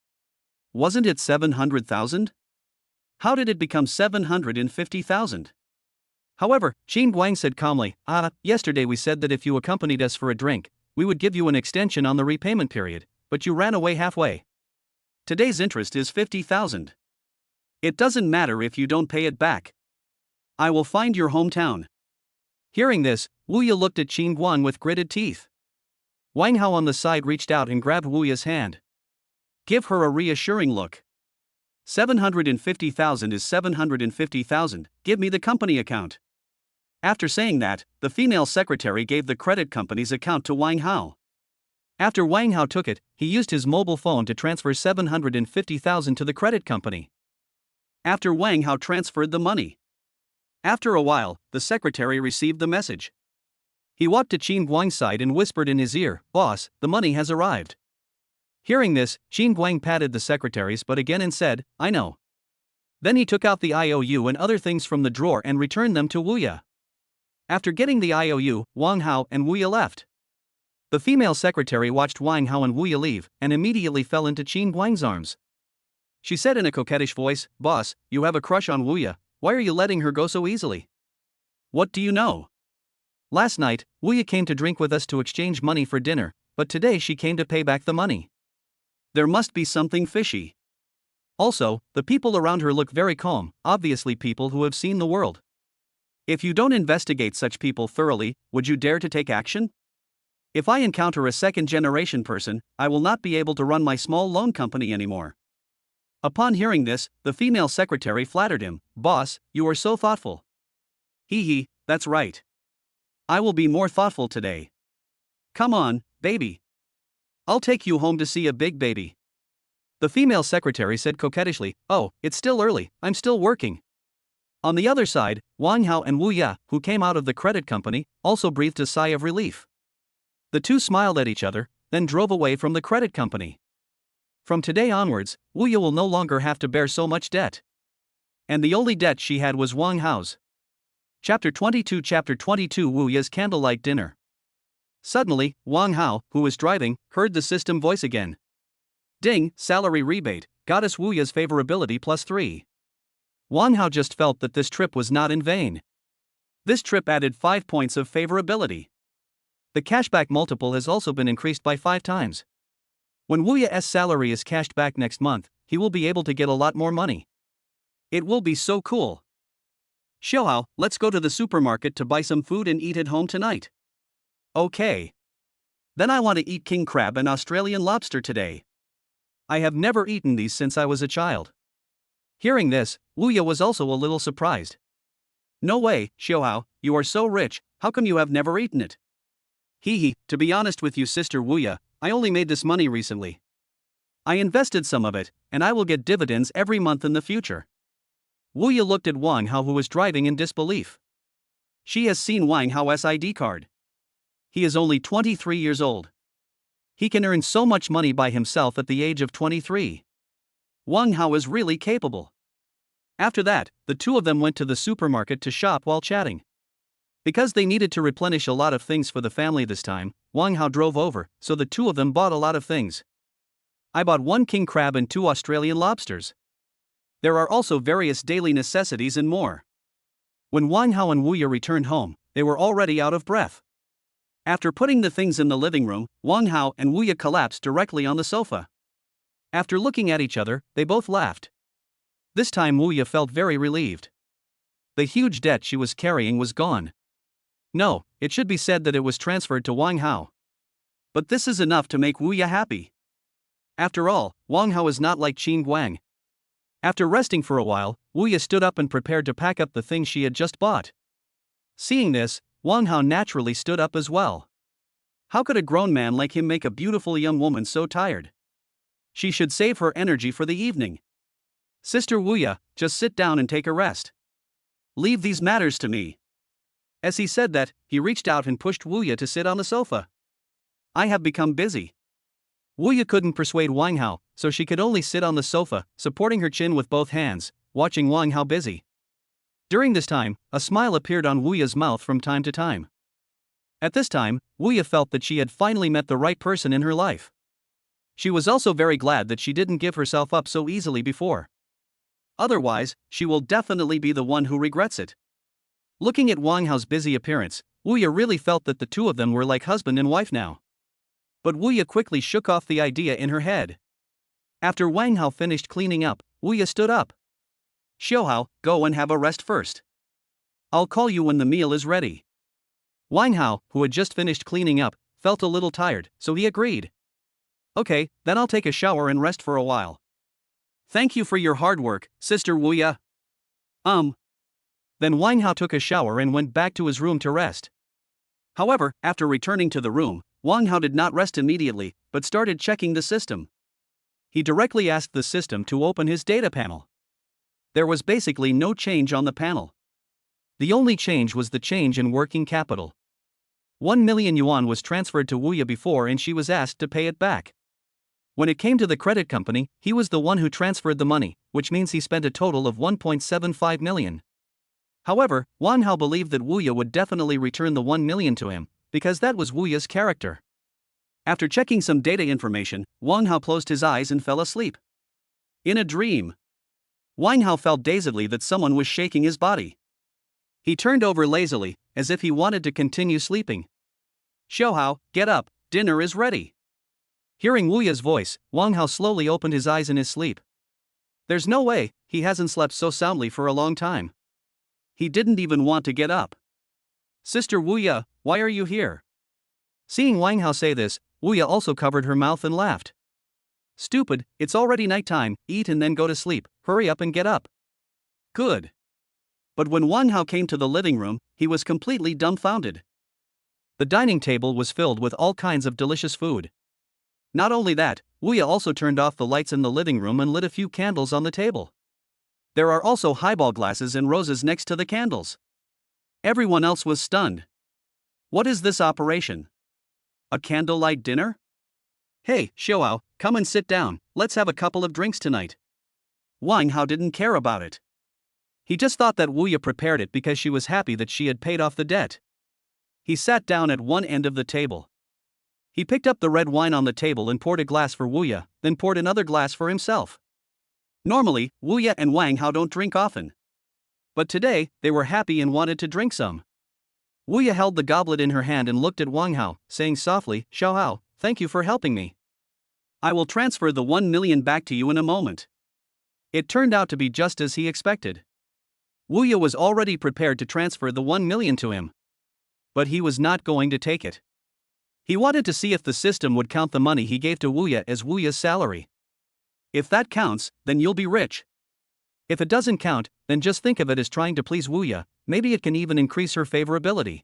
Wasn't it 700,000? How did it become 750,000? However, Xin Guang said calmly, yesterday we said that if you accompanied us for a drink, we would give you an extension on the repayment period, but you ran away halfway. Today's interest is 50,000. It doesn't matter if you don't pay it back. I will find your hometown. Hearing this, Wu Ye looked at Qin Guang with gritted teeth. Wang Hao on the side reached out and grabbed Wu Ye's hand. Give her a reassuring look. 750,000 is 750,000, give me the company account. After saying that, the female secretary gave the credit company's account to Wang Hao. After Wang Hao took it, he used his mobile phone to transfer 750,000 to the credit company. After Wang Hao transferred the money. After a while, the secretary received the message. He walked to Qin Guang's side and whispered in his ear, "Boss, the money has arrived." Hearing this, Qin Guang patted the secretary's butt again and said, "I know." Then he took out the IOU and other things from the drawer and returned them to Wu Ye. After getting the IOU, Wang Hao and Wu Ye left. The female secretary watched Wang Hao and Wu Ye leave and immediately fell into Qin Guang's arms. She said in a coquettish voice, "Boss, you have a crush on Wu Ye, why are you letting her go so easily? What do you know? Last night, Wu Ye came to drink with us to exchange money for dinner, but today she came to pay back the money. There must be something fishy. Also, the people around her look very calm, obviously people who have seen the world. If you don't investigate such people thoroughly, would you dare to take action? If I encounter a second-generation person, I will not be able to run my small loan company anymore." Upon hearing this, the female secretary flattered him, "Boss, you are so thoughtful." "Hee hee, that's right. I will be more thoughtful today. Come on, baby. I'll take you home to see a big baby." The female secretary said coquettishly, "Oh, it's still early, I'm still working." On the other side, Wang Hao and Wu Ye, who came out of the credit company, also breathed a sigh of relief. The two smiled at each other, then drove away from the credit company. From today onwards, Wu Ye will no longer have to bear so much debt. And the only debt she had was Wang Hao's. Chapter 22 Wu Ye's candlelight dinner. Suddenly, Wang Hao, who was driving, heard the system voice again. "Ding, salary rebate, Goddess Wu Ye's favorability +3. Wang Hao just felt that this trip was not in vain. This trip added 5 points of favorability. The cashback multiple has also been increased by 5 times. When Wu Ye's salary is cashed back next month, he will be able to get a lot more money. It will be so cool. Xiaohao, let's go to the supermarket to buy some food and eat at home tonight." "Okay. Then I want to eat king crab and Australian lobster today. I have never eaten these since I was a child." Hearing this, Wu Ye was also a little surprised. "No way, Xiaohao, you are so rich, how come you have never eaten it?" "Hee hee, to be honest with you Sister Wu Ye, I only made this money recently. I invested some of it, and I will get dividends every month in the future." Wu Ye looked at Wang Hao who was driving in disbelief. She has seen Wang Hao's ID card. He is only 23 years old. He can earn so much money by himself at the age of 23. Wang Hao is really capable. After that, the two of them went to the supermarket to shop while chatting. Because they needed to replenish a lot of things for the family this time, Wang Hao drove over, so the two of them bought a lot of things. "I bought 1 king crab and 2 Australian lobsters. There are also various daily necessities and more." When Wang Hao and Wu Ye returned home, they were already out of breath. After putting the things in the living room, Wang Hao and Wu Ye collapsed directly on the sofa. After looking at each other, they both laughed. This time Wu Ye felt very relieved. The huge debt she was carrying was gone. No, it should be said that it was transferred to Wang Hao. But this is enough to make Wu Ye happy. After all, Wang Hao is not like Qin Guang. After resting for a while, Wu Ye stood up and prepared to pack up the things she had just bought. Seeing this, Wang Hao naturally stood up as well. How could a grown man like him make a beautiful young woman so tired? She should save her energy for the evening. "Sister Wu Ye, just sit down and take a rest. Leave these matters to me." As he said that, he reached out and pushed Wu Ye to sit on the sofa. "I have become busy." Wu Ye couldn't persuade Wang Hao, so she could only sit on the sofa, supporting her chin with both hands, watching Wang Hao busy. During this time, a smile appeared on Wu Ye's mouth from time to time. At this time, Wu Ye felt that she had finally met the right person in her life. She was also very glad that she didn't give herself up so easily before. Otherwise, she will definitely be the one who regrets it. Looking at Wang Hao's busy appearance, Wu Ye really felt that the two of them were like husband and wife now. But Wu Ye quickly shook off the idea in her head. After Wang Hao finished cleaning up, Wu Ye stood up. "Xiaohao, go and have a rest first. I'll call you when the meal is ready." Wang Hao, who had just finished cleaning up, felt a little tired, so he agreed. Okay, then I'll take a shower and rest for a while. Thank you for your hard work, Sister Wu Ya. Then Wang Hao took a shower and went back to his room to rest. However, after returning to the room, Wang Hao did not rest immediately, but started checking the system. He directly asked the system to open his data panel. There was basically no change on the panel. The only change was the change in working capital. 1 million yuan was transferred to Wu Ya before and she was asked to pay it back. When it came to the credit company, he was the one who transferred the money, which means he spent a total of 1.75 million. However, Wang Hao believed that Wu Ya would definitely return the 1 million to him, because that was Wu Ya's character. After checking some data information, Wang Hao closed his eyes and fell asleep. In a dream, Wang Hao felt dazedly that someone was shaking his body. He turned over lazily, as if he wanted to continue sleeping. Xiao Hao, get up, dinner is ready. Hearing Wu Ya's voice, Wang Hao slowly opened his eyes in his sleep. There's no way, he hasn't slept so soundly for a long time. He didn't even want to get up. Sister Wu Ya, why are you here? Seeing Wang Hao say this, Wu Ya also covered her mouth and laughed. Stupid, it's already nighttime, eat and then go to sleep, hurry up and get up. Good. But when Wang Hao came to the living room, he was completely dumbfounded. The dining table was filled with all kinds of delicious food. Not only that, Wu Ya also turned off the lights in the living room and lit a few candles on the table. There are also highball glasses and roses next to the candles. Everyone else was stunned. What is this operation? A candlelight dinner? Hey, Xiao, come and sit down, let's have a couple of drinks tonight. Wang Hao didn't care about it. He just thought that Wu Ya prepared it because she was happy that she had paid off the debt. He sat down at one end of the table. He picked up the red wine on the table and poured a glass for Wu Ya, then poured another glass for himself. Normally, Wu Ya and Wang Hao don't drink often. But today, they were happy and wanted to drink some. Wu Ya held the goblet in her hand and looked at Wang Hao, saying softly, Xiao Hao, thank you for helping me. I will transfer the 1 million back to you in a moment. It turned out to be just as he expected. Wu Ya was already prepared to transfer the 1 million to him. But he was not going to take it. He wanted to see if the system would count the money he gave to Wu Ya as Wu Ya's salary. If that counts, then you'll be rich. If it doesn't count, then just think of it as trying to please Wu Ya, maybe it can even increase her favorability.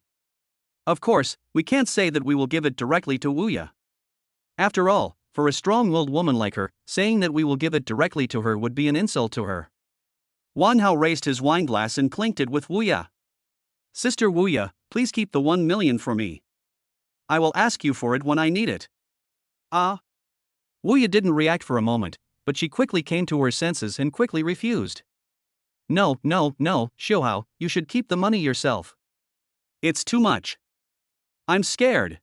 Of course, we can't say that we will give it directly to Wu Ya. After all, for a strong-willed woman like her, saying that we will give it directly to her would be an insult to her. Wang Hao raised his wine glass and clinked it with Wu Ya. Sister Wu Ya, please keep the 1 million for me. I will ask you for it when I need it. Wu Ya didn't react for a moment, but she quickly came to her senses and quickly refused. No, Xiao Hao, you should keep the money yourself. It's too much. I'm scared.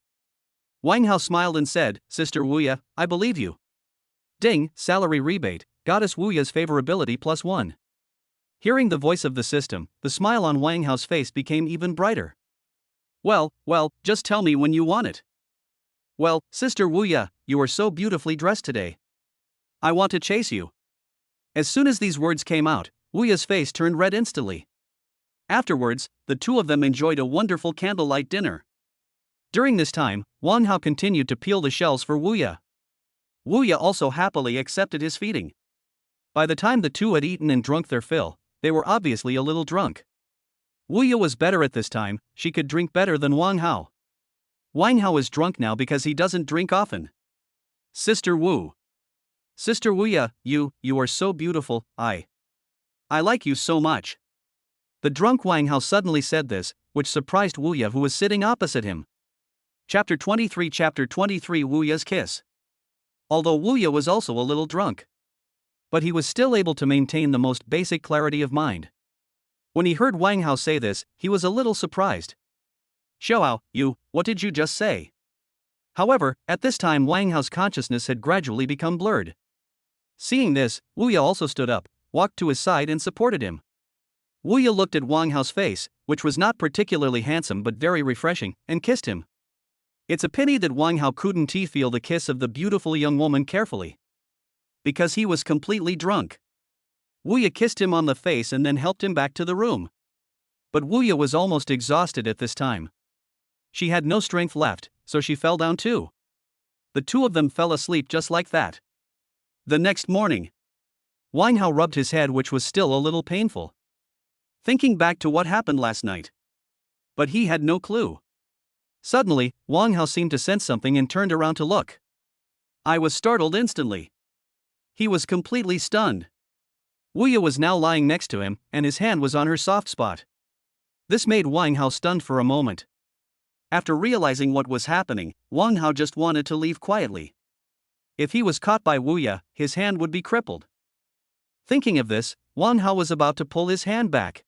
Wang Hao smiled and said, Sister Wu Ya, I believe you. Ding, salary rebate, Goddess Wu Ya's favorability +1. Hearing the voice of the system, the smile on Wang Hao's face became even brighter. Well, just tell me when you want it. Well, Sister Wu Ya, you are so beautifully dressed today. I want to chase you. As soon as these words came out, Wu Ya's face turned red instantly. Afterwards, the two of them enjoyed a wonderful candlelight dinner. During this time, Wang Hao continued to peel the shells for Wu Ya. Wu Ya also happily accepted his feeding. By the time the two had eaten and drunk their fill, they were obviously a little drunk. Wu Ya was better at this time, she could drink better than Wang Hao. Wang Hao is drunk now because he doesn't drink often. Sister Wu Ya, you are so beautiful, I like you so much. The drunk Wang Hao suddenly said this, which surprised Wu Ya who was sitting opposite him. Chapter 23 Wu Ya's Kiss. Although Wu Ya was also a little drunk, but he was still able to maintain the most basic clarity of mind. When he heard Wang Hao say this, he was a little surprised. Xiao Hao, what did you just say? However, at this time Wang Hao's consciousness had gradually become blurred. Seeing this, Wu Ya also stood up, walked to his side and supported him. Wu Ya looked at Wang Hao's face, which was not particularly handsome but very refreshing, and kissed him. It's a pity that Wang Hao couldn't feel the kiss of the beautiful young woman carefully, because he was completely drunk. Wu Ya kissed him on the face and then helped him back to the room. But Wu Ya was almost exhausted at this time. She had no strength left, so she fell down too. The two of them fell asleep just like that. The next morning, Wang Hao rubbed his head, which was still a little painful, thinking back to what happened last night. But he had no clue. Suddenly, Wang Hao seemed to sense something and turned around to look. I was startled instantly. He was completely stunned. Wu Ye was now lying next to him, and his hand was on her soft spot. This made Wang Hao stunned for a moment. After realizing what was happening, Wang Hao just wanted to leave quietly. If he was caught by Wu Ye, his hand would be crippled. Thinking of this, Wang Hao was about to pull his hand back.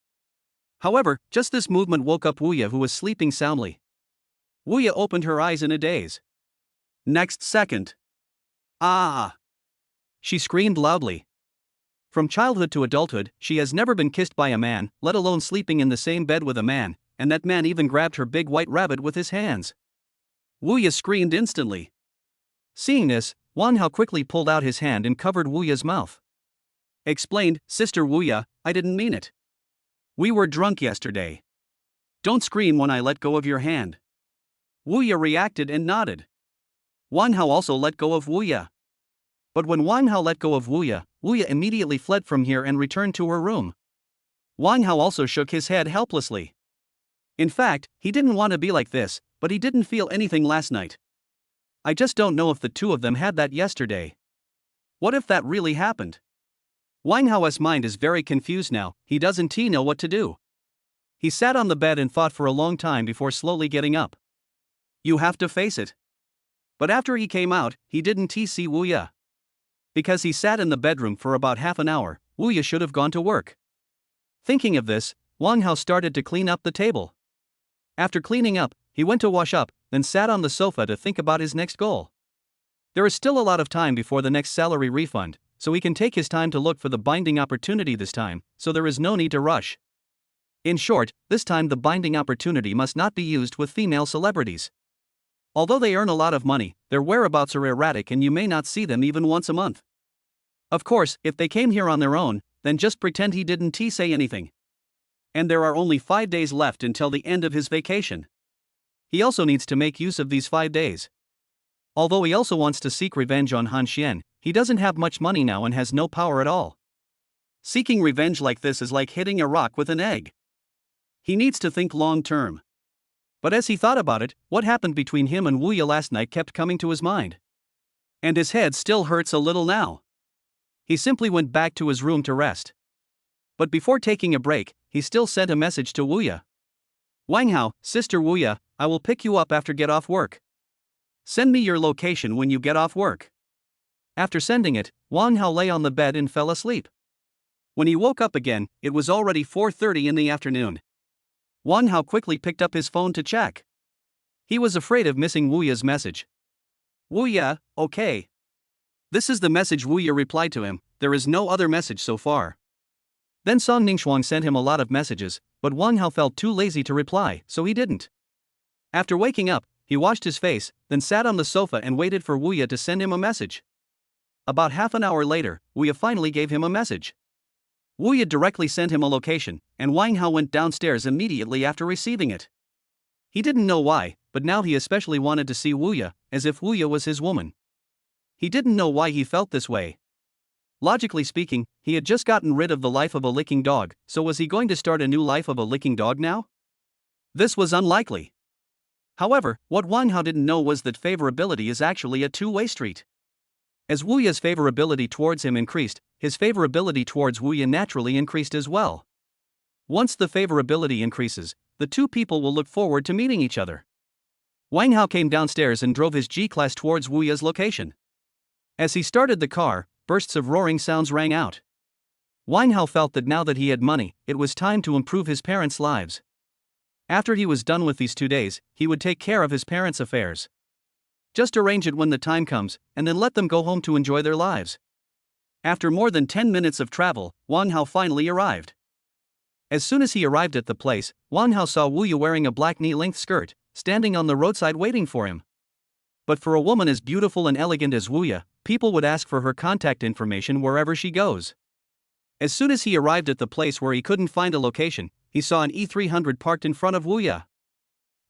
However, just this movement woke up Wu Ye, who was sleeping soundly. Wu Ye opened her eyes in a daze. Next second, "Ah!" she screamed loudly. From childhood to adulthood, she has never been kissed by a man, let alone sleeping in the same bed with a man, and that man even grabbed her big white rabbit with his hands. Wu Ye screamed instantly. Seeing this, Wang Hao quickly pulled out his hand and covered Wu Ye's mouth. Explained, "Sister Wu Ye, I didn't mean it. We were drunk yesterday. Don't scream when I let go of your hand." Wu Ye reacted and nodded. Wang Hao also let go of Wu Ye. But when Wang Hao let go of Wu Ye immediately fled from here and returned to her room. Wang Hao also shook his head helplessly. In fact, he didn't want to be like this, but he didn't feel anything last night. I just don't know if the two of them had that yesterday. What if that really happened? Wang Hao's mind is very confused now, he doesn't know what to do. He sat on the bed and thought for a long time before slowly getting up. You have to face it. But after he came out, he didn't see Wu Ye. Because he sat in the bedroom for about half an hour, Wu Ye should have gone to work. Thinking of this, Wang Hao started to clean up the table. After cleaning up, he went to wash up, then sat on the sofa to think about his next goal. There is still a lot of time before the next salary refund, so he can take his time to look for the binding opportunity this time, so there is no need to rush. In short, this time the binding opportunity must not be used with female celebrities. Although they earn a lot of money, their whereabouts are erratic and you may not see them even once a month. Of course, if they came here on their own, then just pretend he didn't say anything. And there are only 5 days left until the end of his vacation. He also needs to make use of these 5 days. Although he also wants to seek revenge on Han Xian, he doesn't have much money now and has no power at all. Seeking revenge like this is like hitting a rock with an egg. He needs to think long term. But as he thought about it, what happened between him and Wu Ye last night kept coming to his mind. And his head still hurts a little now. He simply went back to his room to rest. But before taking a break, he still sent a message to Wu Ye. Wang Hao, Sister Wu Ye, I will pick you up after get off work. Send me your location when you get off work. After sending it, Wang Hao lay on the bed and fell asleep. When he woke up again, it was already 4:30 in the afternoon. Wang Hao quickly picked up his phone to check. He was afraid of missing Wu Ye's message. Wu Ye, okay. This is the message Wu Ye replied to him, there is no other message so far. Then Song Ningxuang sent him a lot of messages, but Wang Hao felt too lazy to reply, so he didn't. After waking up, he washed his face, then sat on the sofa and waited for Wu Ye to send him a message. About half an hour later, Wu Ye finally gave him a message. Wu Ye directly sent him a location, and Wang Hao went downstairs immediately after receiving it. He didn't know why, but now he especially wanted to see Wu Ye, as if Wu Ye was his woman. He didn't know why he felt this way. Logically speaking, he had just gotten rid of the life of a licking dog, so was he going to start a new life of a licking dog now? This was unlikely. However, what Wang Hao didn't know was that favorability is actually a two-way street. As Wu Ye's favorability towards him increased, his favorability towards Wu Ye naturally increased as well. Once the favorability increases, the two people will look forward to meeting each other. Wang Hao came downstairs and drove his G-Class towards Wu Ye's location. As he started the car, bursts of roaring sounds rang out. Wang Hao felt that now that he had money, it was time to improve his parents' lives. After he was done with these 2 days, he would take care of his parents' affairs. Just arrange it when the time comes, and then let them go home to enjoy their lives. After more than 10 minutes of travel, Wang Hao finally arrived. As soon as he arrived at the place, Wang Hao saw Wu Ye wearing a black knee-length skirt, standing on the roadside waiting for him. But for a woman as beautiful and elegant as Wu Ye, people would ask for her contact information wherever she goes. As soon as he arrived at the place where he couldn't find a location, he saw an E300 parked in front of Wu Ye.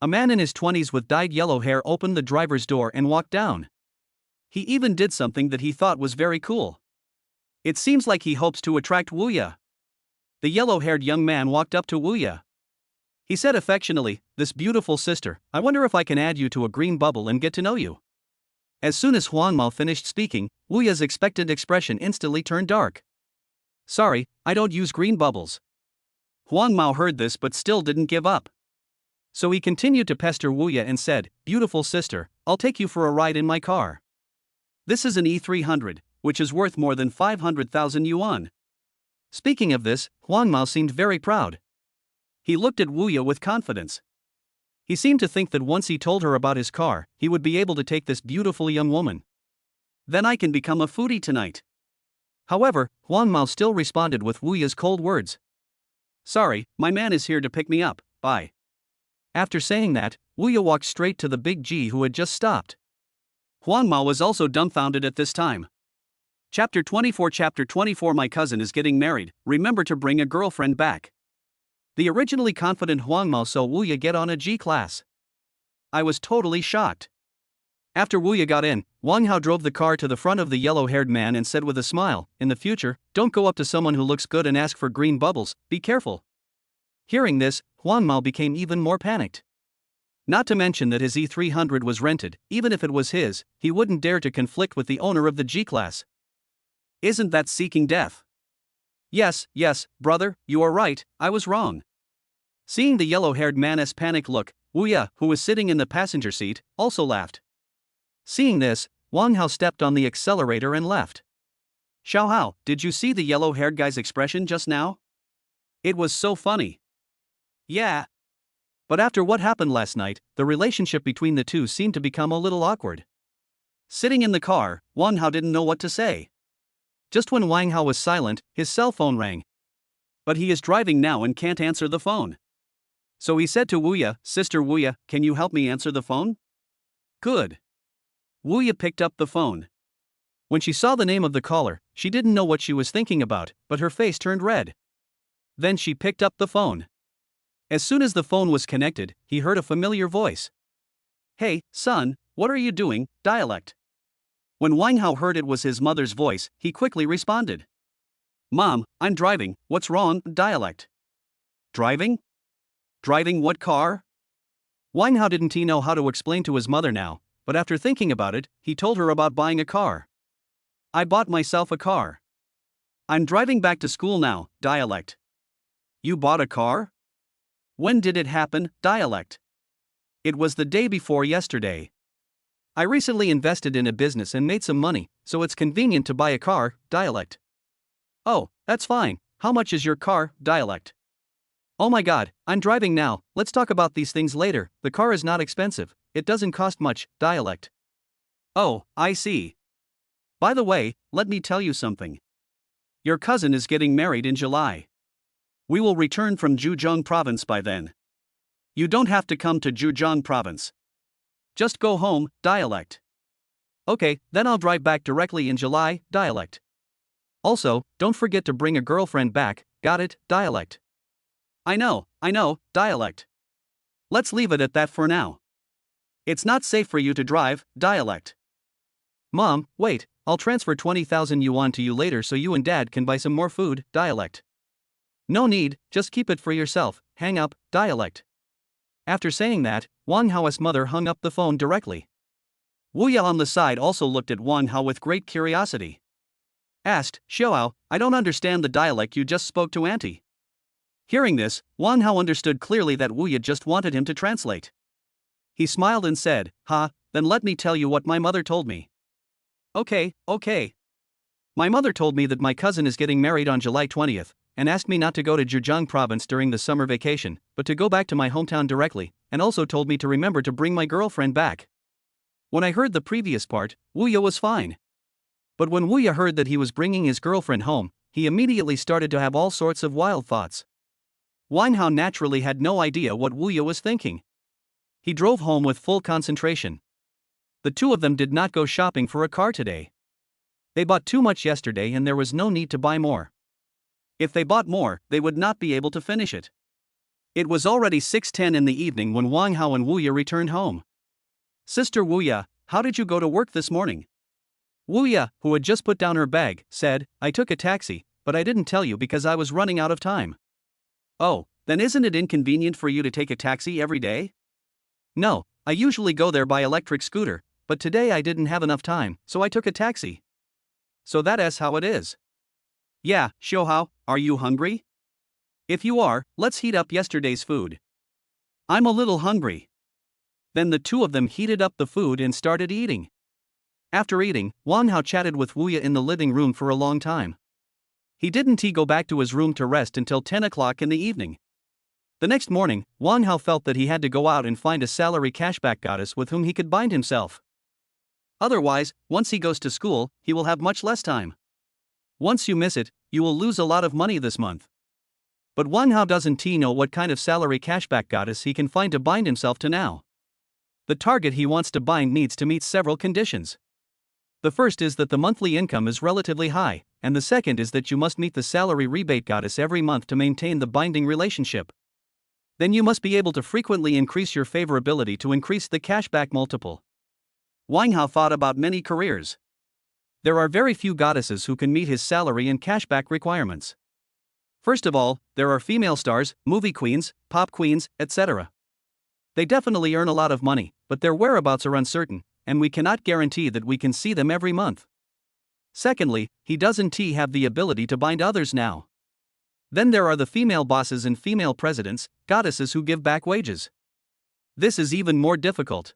A man in his 20s with dyed yellow hair opened the driver's door and walked down. He even did something that he thought was very cool. It seems like he hopes to attract Wuya. The yellow-haired young man walked up to Wuya. He said affectionately, "This beautiful sister, I wonder if I can add you to a green bubble and get to know you." As soon as Huang Mao finished speaking, Wuya's expectant expression instantly turned dark. "Sorry, I don't use green bubbles." Huang Mao heard this but still didn't give up. So he continued to pester Wuya and said, "Beautiful sister, I'll take you for a ride in my car. This is an E300, which is worth more than 500,000 yuan. Speaking of this, Huang Mao seemed very proud. He looked at Wuya with confidence. He seemed to think that once he told her about his car, he would be able to take this beautiful young woman. Then I can become a foodie tonight. However, Huang Mao still responded with Wuya's cold words. "Sorry, my man is here to pick me up, bye." After saying that, Wuya walked straight to the big G who had just stopped. Huang Mao was also dumbfounded at this time. Chapter 24 My cousin is getting married, remember to bring a girlfriend back. The originally confident Huang Mao saw Wuya get on a G-class. I was totally shocked. After Wuya got in, Wang Hao drove the car to the front of the yellow-haired man and said with a smile, "In the future, don't go up to someone who looks good and ask for green bubbles, be careful." Hearing this, Huang Mao became even more panicked. Not to mention that his E300 was rented, even if it was his, he wouldn't dare to conflict with the owner of the G-class. Isn't that seeking death? Yes, brother, you are right, I was wrong. Seeing the yellow-haired man's panicked look, Wuya, who was sitting in the passenger seat, also laughed. Seeing this, Wang Hao stepped on the accelerator and left. "Xiao Hao, did you see the yellow-haired guy's expression just now? It was so funny." "Yeah." But after what happened last night, the relationship between the two seemed to become a little awkward. Sitting in the car, Wang Hao didn't know what to say. Just when Wang Hao was silent, his cell phone rang. But he is driving now and can't answer the phone. So he said to Wuya, "Sister Wuya, can you help me answer the phone?" "Good." Wuya picked up the phone. When she saw the name of the caller, she didn't know what she was thinking about, but her face turned red. Then she picked up the phone. As soon as the phone was connected, he heard a familiar voice. "Hey, son, what are you doing, dialect?" When Wang Hao heard it was his mother's voice, he quickly responded. "Mom, I'm driving, what's wrong, dialect?" "Driving? Driving what car?" Wang Hao didn't know how to explain to his mother now, but after thinking about it, he told her about buying a car. "I bought myself a car. I'm driving back to school now, dialect." "You bought a car? When did it happen, dialect?" "It was the day before yesterday. I recently invested in a business and made some money, so it's convenient to buy a car, dialect." "Oh, that's fine, how much is your car, dialect?" "Oh my god, I'm driving now, let's talk about these things later, the car is not expensive, it doesn't cost much, dialect." "Oh, I see. By the way, let me tell you something. Your cousin is getting married in July. We will return from Zhejiang province by then. You don't have to come to Zhejiang province. Just go home, dialect." "Okay, then I'll drive back directly in July, dialect. Also, don't forget to bring a girlfriend back, got it, dialect." I know, dialect. Let's leave it at that for now. It's not safe for you to drive, dialect." "Mom, wait, I'll transfer 20,000 yuan to you later so you and dad can buy some more food, dialect." "No need, just keep it for yourself, hang up, dialect." After saying that, Wang Hao's mother hung up the phone directly. Wuya on the side also looked at Wang Hao with great curiosity. Asked, "Xiao, I don't understand the dialect you just spoke to auntie." Hearing this, Wang Hao understood clearly that Wuya just wanted him to translate. He smiled and said, Then let me tell you what my mother told me." Okay. "My mother told me that my cousin is getting married on July 20th, and asked me not to go to Zhejiang province during the summer vacation, but to go back to my hometown directly, and also told me to remember to bring my girlfriend back." When I heard the previous part, Wuya was fine. But when Wuya heard that he was bringing his girlfriend home, he immediately started to have all sorts of wild thoughts. Wang Hao naturally had no idea what Wuya was thinking. He drove home with full concentration. The two of them did not go shopping for a car today. They bought too much yesterday and there was no need to buy more. If they bought more, they would not be able to finish it. It was already 6:10 in the evening when Wang Hao and Wu Ya returned home. "Sister Wu Ya, how did you go to work this morning?" Wu Ya, who had just put down her bag, said, "I took a taxi, but I didn't tell you because I was running out of time." "Oh, then isn't it inconvenient for you to take a taxi every day?" "No, I usually go there by electric scooter, but today I didn't have enough time, so I took a taxi." "So that is how it is." "Yeah, Xiaohao, are you hungry? If you are, let's heat up yesterday's food." "I'm a little hungry." Then the two of them heated up the food and started eating. After eating, Wang Hao chatted with Wu Ya in the living room for a long time. He didn't go back to his room to rest until 10 o'clock in the evening. The next morning, Wang Hao felt that he had to go out and find a salary cashback goddess with whom he could bind himself. Otherwise, once he goes to school, he will have much less time. Once you miss it, you will lose a lot of money this month. But Wang Hao doesn't know what kind of salary cashback goddess he can find to bind himself to now. The target he wants to bind needs to meet several conditions. The first is that the monthly income is relatively high, and the second is that you must meet the salary rebate goddess every month to maintain the binding relationship. Then you must be able to frequently increase your favorability to increase the cashback multiple. Wang Hao thought about many careers. There are very few goddesses who can meet his salary and cashback requirements. First of all, there are female stars, movie queens, pop queens, etc. They definitely earn a lot of money, but their whereabouts are uncertain, and we cannot guarantee that we can see them every month. Secondly, he doesn't have the ability to bind others now. Then there are the female bosses and female presidents, goddesses who give back wages. This is even more difficult.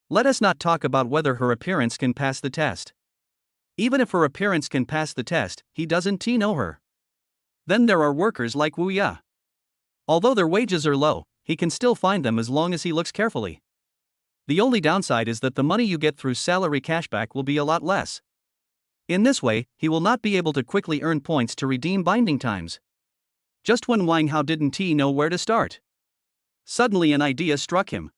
Let us not talk about whether her appearance can pass the test. Even if her appearance can pass the test, he doesn't know her. Then there are workers like Wu Ya. Although their wages are low, he can still find them as long as he looks carefully. The only downside is that the money you get through salary cashback will be a lot less. In this way, he will not be able to quickly earn points to redeem binding times. Just when Wang Hao didn't know where to start, suddenly an idea struck him.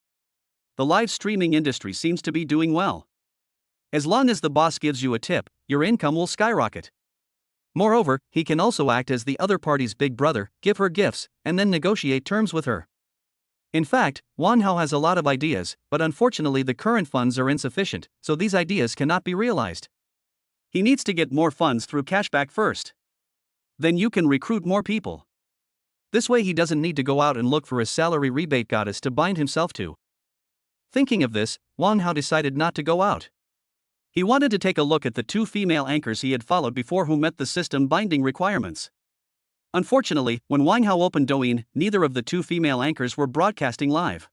The live streaming industry seems to be doing well. As long as the boss gives you a tip, your income will skyrocket. Moreover, he can also act as the other party's big brother, give her gifts, and then negotiate terms with her. In fact, Wang Hao has a lot of ideas, but unfortunately the current funds are insufficient, so these ideas cannot be realized. He needs to get more funds through cashback first. Then you can recruit more people. This way he doesn't need to go out and look for a salary rebate goddess to bind himself to. Thinking of this, Wang Hao decided not to go out. He wanted to take a look at the two female anchors he had followed before who met the system binding requirements. Unfortunately, when Wang Hao opened Douyin, neither of the two female anchors were broadcasting live.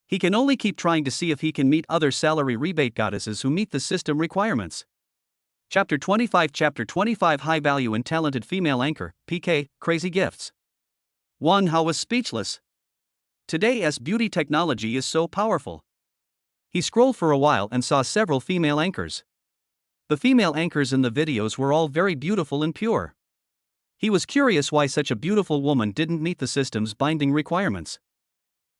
He can only keep trying to see if he can meet other salary rebate goddesses who meet the system requirements. Chapter 25 High Value and Talented Female Anchor, PK, Crazy Gifts. Wang Hao was speechless. Today's beauty technology is so powerful. He scrolled for a while and saw several female anchors. The female anchors in the videos were all very beautiful and pure. He was curious why such a beautiful woman didn't meet the system's binding requirements.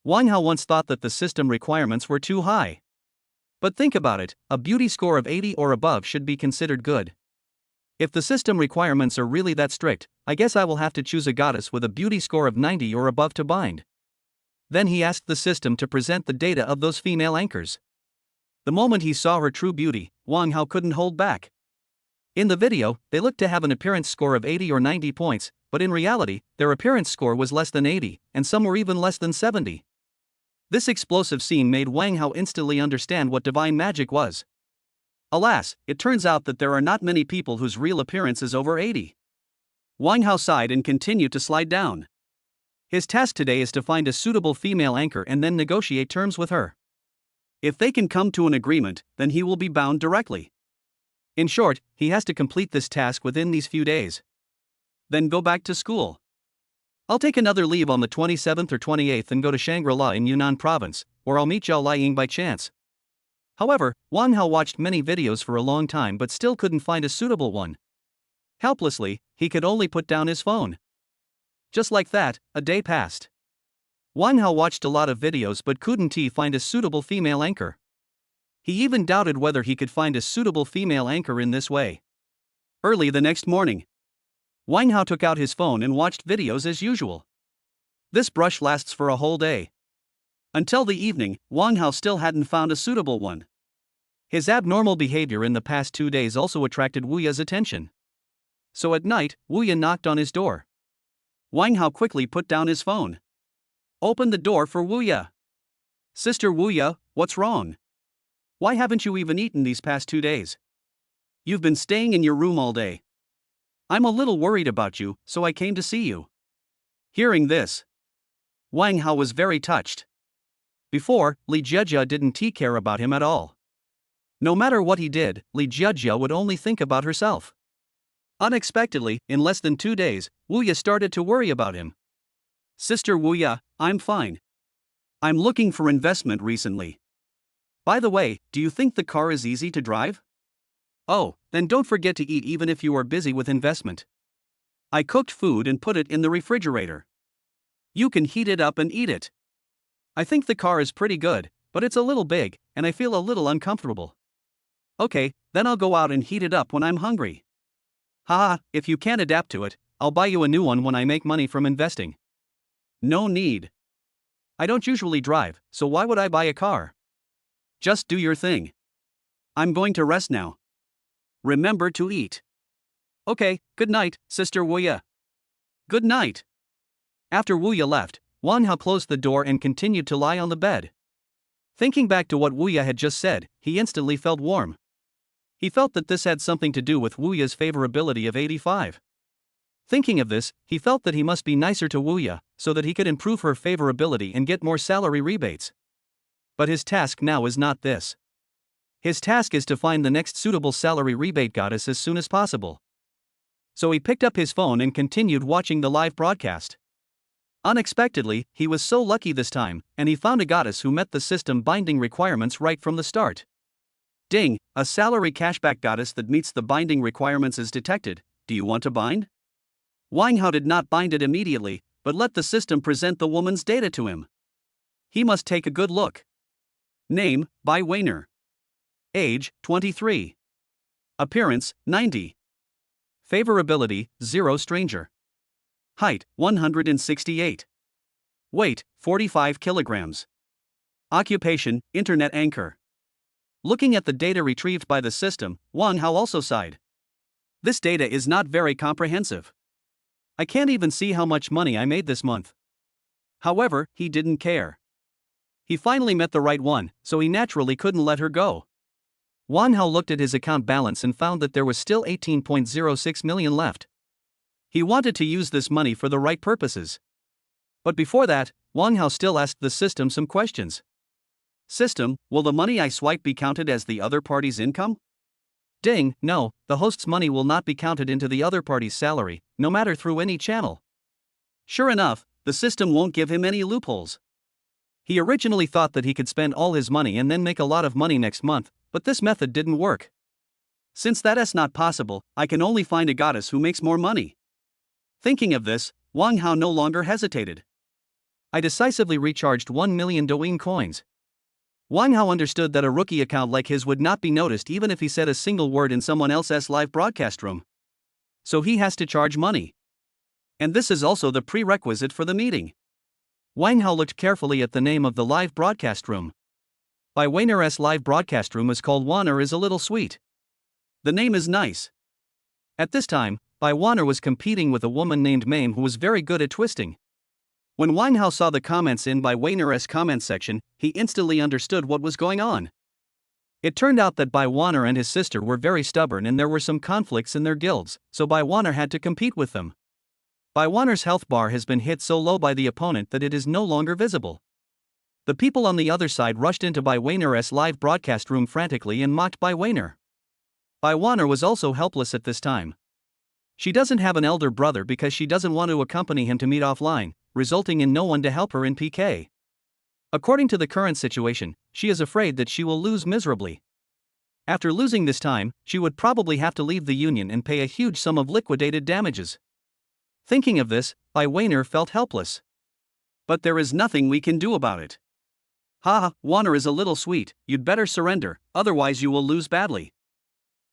Wang Hao once thought that the system requirements were too high. But think about it, a beauty score of 80 or above should be considered good. If the system requirements are really that strict, I guess I will have to choose a goddess with a beauty score of 90 or above to bind. Then he asked the system to present the data of those female anchors. The moment he saw her true beauty, Wang Hao couldn't hold back. In the video, they looked to have an appearance score of 80 or 90 points, but in reality, their appearance score was less than 80, and some were even less than 70. This explosive scene made Wang Hao instantly understand what divine magic was. Alas, it turns out that there are not many people whose real appearance is over 80. Wang Hao sighed and continued to slide down. His task today is to find a suitable female anchor and then negotiate terms with her. If they can come to an agreement, then he will be bound directly. In short, he has to complete this task within these few days. Then go back to school. I'll take another leave on the 27th or 28th and go to Shangri-La in Yunnan province, or I'll meet Zhao Liying by chance. However, Wang Hao watched many videos for a long time but still couldn't find a suitable one. Helplessly, he could only put down his phone. Just like that, a day passed. Wang Hao watched a lot of videos but couldn't find a suitable female anchor. He even doubted whether he could find a suitable female anchor in this way. Early the next morning, Wang Hao took out his phone and watched videos as usual. This brush lasts for a whole day. Until the evening, Wang Hao still hadn't found a suitable one. His abnormal behavior in the past 2 days also attracted Wu Ya's attention. So at night, Wu Ya knocked on his door. Wang Hao quickly put down his phone. Opened the door for Wu Ya. Sister Wu Ya, what's wrong? Why haven't you even eaten these past 2 days? You've been staying in your room all day. I'm a little worried about you, so I came to see you. Hearing this, Wang Hao was very touched. Before, Li Jiajia didn't care about him at all. No matter what he did, Li Jiajia would only think about herself. Unexpectedly, in less than 2 days, Wu Ya started to worry about him. Sister Wu Ya, I'm fine. I'm looking for investment recently. By the way, do you think the car is easy to drive? Oh, then don't forget to eat even if you are busy with investment. I cooked food and put it in the refrigerator. You can heat it up and eat it. I think the car is pretty good, but it's a little big, and I feel a little uncomfortable. Okay, then I'll go out and heat it up when I'm hungry. Haha, if you can't adapt to it, I'll buy you a new one when I make money from investing. No need. I don't usually drive, so why would I buy a car? Just do your thing. I'm going to rest now. Remember to eat. Okay, good night, Sister Wu Ya. Good night. After Wu Ya left, Wang Hao closed the door and continued to lie on the bed. Thinking back to what Wu Ya had just said, he instantly felt warm. He felt that this had something to do with Wu Ya's favorability of 85. Thinking of this, he felt that he must be nicer to Wu Ya, so that he could improve her favorability and get more salary rebates. But his task now is not this. His task is to find the next suitable salary rebate goddess as soon as possible. So he picked up his phone and continued watching the live broadcast. Unexpectedly, he was so lucky this time, and he found a goddess who met the system binding requirements right from the start. Ding, a salary cashback goddess that meets the binding requirements is detected. Do you want to bind? Wang Hao did not bind it immediately, but let the system present the woman's data to him. He must take a good look. Name, Bai Weiner. Age, 23. Appearance, 90. Favorability, 0 stranger. Height, 168. Weight, 45 kilograms. Occupation, internet anchor. Looking at the data retrieved by the system, Wang Hao also sighed. This data is not very comprehensive. I can't even see how much money I made this month. However, he didn't care. He finally met the right one, so he naturally couldn't let her go. Wang Hao looked at his account balance and found that there was still 18.06 million left. He wanted to use this money for the right purposes. But before that, Wang Hao still asked the system some questions. System, will the money I swipe be counted as the other party's income? Ding, no, the host's money will not be counted into the other party's salary, no matter through any channel. Sure enough, the system won't give him any loopholes. He originally thought that he could spend all his money and then make a lot of money next month, but this method didn't work. Since that is not possible, I can only find a goddess who makes more money. Thinking of this, Wang Hao no longer hesitated. I decisively recharged 1 million Douyin coins. Wang Hao understood that a rookie account like his would not be noticed even if he said a single word in someone else's live broadcast room. So he has to charge money. And this is also the prerequisite for the meeting. Wang Hao looked carefully at the name of the live broadcast room. Bai Weiner's live broadcast room is called Wanner is a little sweet. The name is nice. At this time, Bai Wanner was competing with a woman named Mame who was very good at twisting. When Wang Hao saw the comments in Bai Weiner's comment section, he instantly understood what was going on. It turned out that Bai Wanner and his sister were very stubborn and there were some conflicts in their guilds, so Bai Wanner had to compete with them. Bai Wanner's health bar has been hit so low by the opponent that it is no longer visible. The people on the other side rushed into Bai Weiner's live broadcast room frantically and mocked Bai Weiner. Bai Wanner was also helpless at this time. She doesn't have an elder brother because she doesn't want to accompany him to meet offline, resulting in no one to help her in PK. According to the current situation, she is afraid that she will lose miserably. After losing this time, she would probably have to leave the union and pay a huge sum of liquidated damages. Thinking of this, Bai Weiner felt helpless. But there is nothing we can do about it. Haha, Wanner is a little sweet, you'd better surrender, otherwise you will lose badly.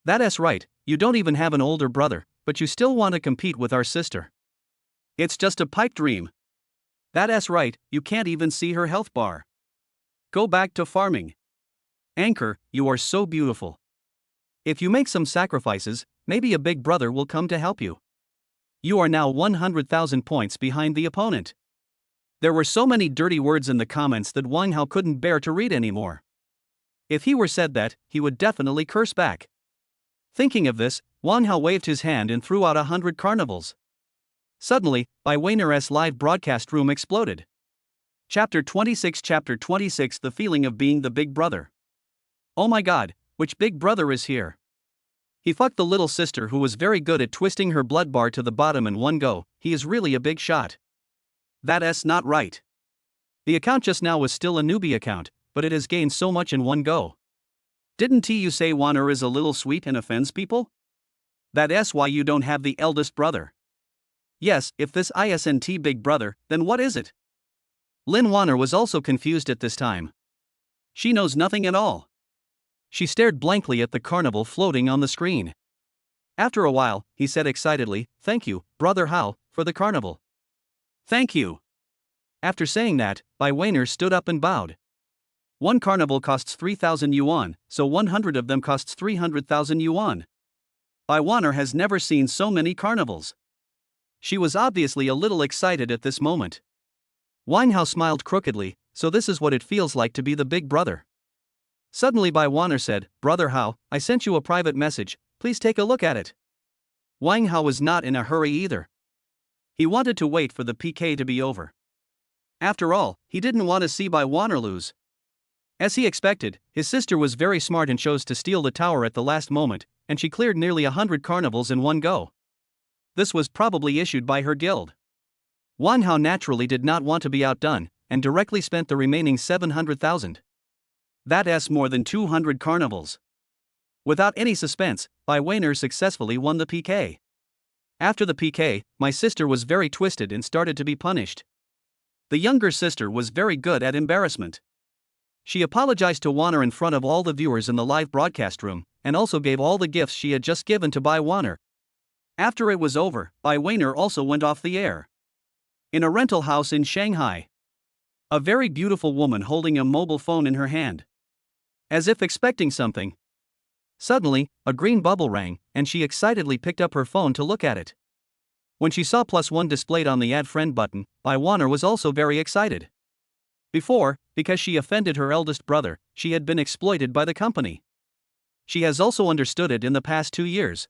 That's right, you don't even have an older brother, but you still want to compete with our sister. It's just a pipe dream. That's right, you can't even see her health bar. Go back to farming. Anchor, you are so beautiful. If you make some sacrifices, maybe a big brother will come to help you. You are now 100,000 points behind the opponent. There were so many dirty words in the comments that Wang Hao couldn't bear to read anymore. If he were said that, he would definitely curse back. Thinking of this, Wang Hao waved his hand and threw out 100 carnivals. Suddenly, Bai Weiner's live broadcast room exploded. Chapter 26 The feeling of being the big brother. Oh my god, which big brother is here? He fucked the little sister who was very good at twisting her blood bar to the bottom in one go. He is really a big shot. That's not right. The account just now was still a newbie account, but it has gained so much in one go. Didn't you say Wanner is a little sweet and offends people? That's why you don't have the eldest brother. Yes, if this isn't big brother, then what is it? Lin Wanner was also confused at this time. She knows nothing at all. She stared blankly at the carnival floating on the screen. After a while, he said excitedly, "Thank you, Brother Hao, for the carnival." "Thank you." After saying that, Bai Weiner stood up and bowed. One carnival costs 3,000 yuan, so 100 of them costs 300,000 yuan. Bai Weiner has never seen so many carnivals. She was obviously a little excited at this moment. Wang Hao smiled crookedly, so this is what it feels like to be the big brother. Suddenly Bai Weiner said, "Brother Hao, I sent you a private message, please take a look at it." Wang Hao was not in a hurry either. He wanted to wait for the PK to be over. After all, he didn't want to see Bai Weiner lose. As he expected, his sister was very smart and chose to steal the tower at the last moment, and she cleared nearly 100 carnivals in one go. This was probably issued by her guild. Wang Hao naturally did not want to be outdone, and directly spent the remaining 700,000. That's more than 200 carnivals. Without any suspense, Bai Weiner successfully won the PK. After the PK, my sister was very twisted and started to be punished. The younger sister was very good at embarrassment. She apologized to Wanner in front of all the viewers in the live broadcast room, and also gave all the gifts she had just given to Bai Weiner. After it was over, Bai Weiner also went off the air. In a rental house in Shanghai. A very beautiful woman holding a mobile phone in her hand. As if expecting something. Suddenly, a green bubble rang, and she excitedly picked up her phone to look at it. When she saw +1 displayed on the Add Friend button, Bai Weiner was also very excited. Before, because she offended her eldest brother, she had been exploited by the company. She has also understood it in the past 2 years.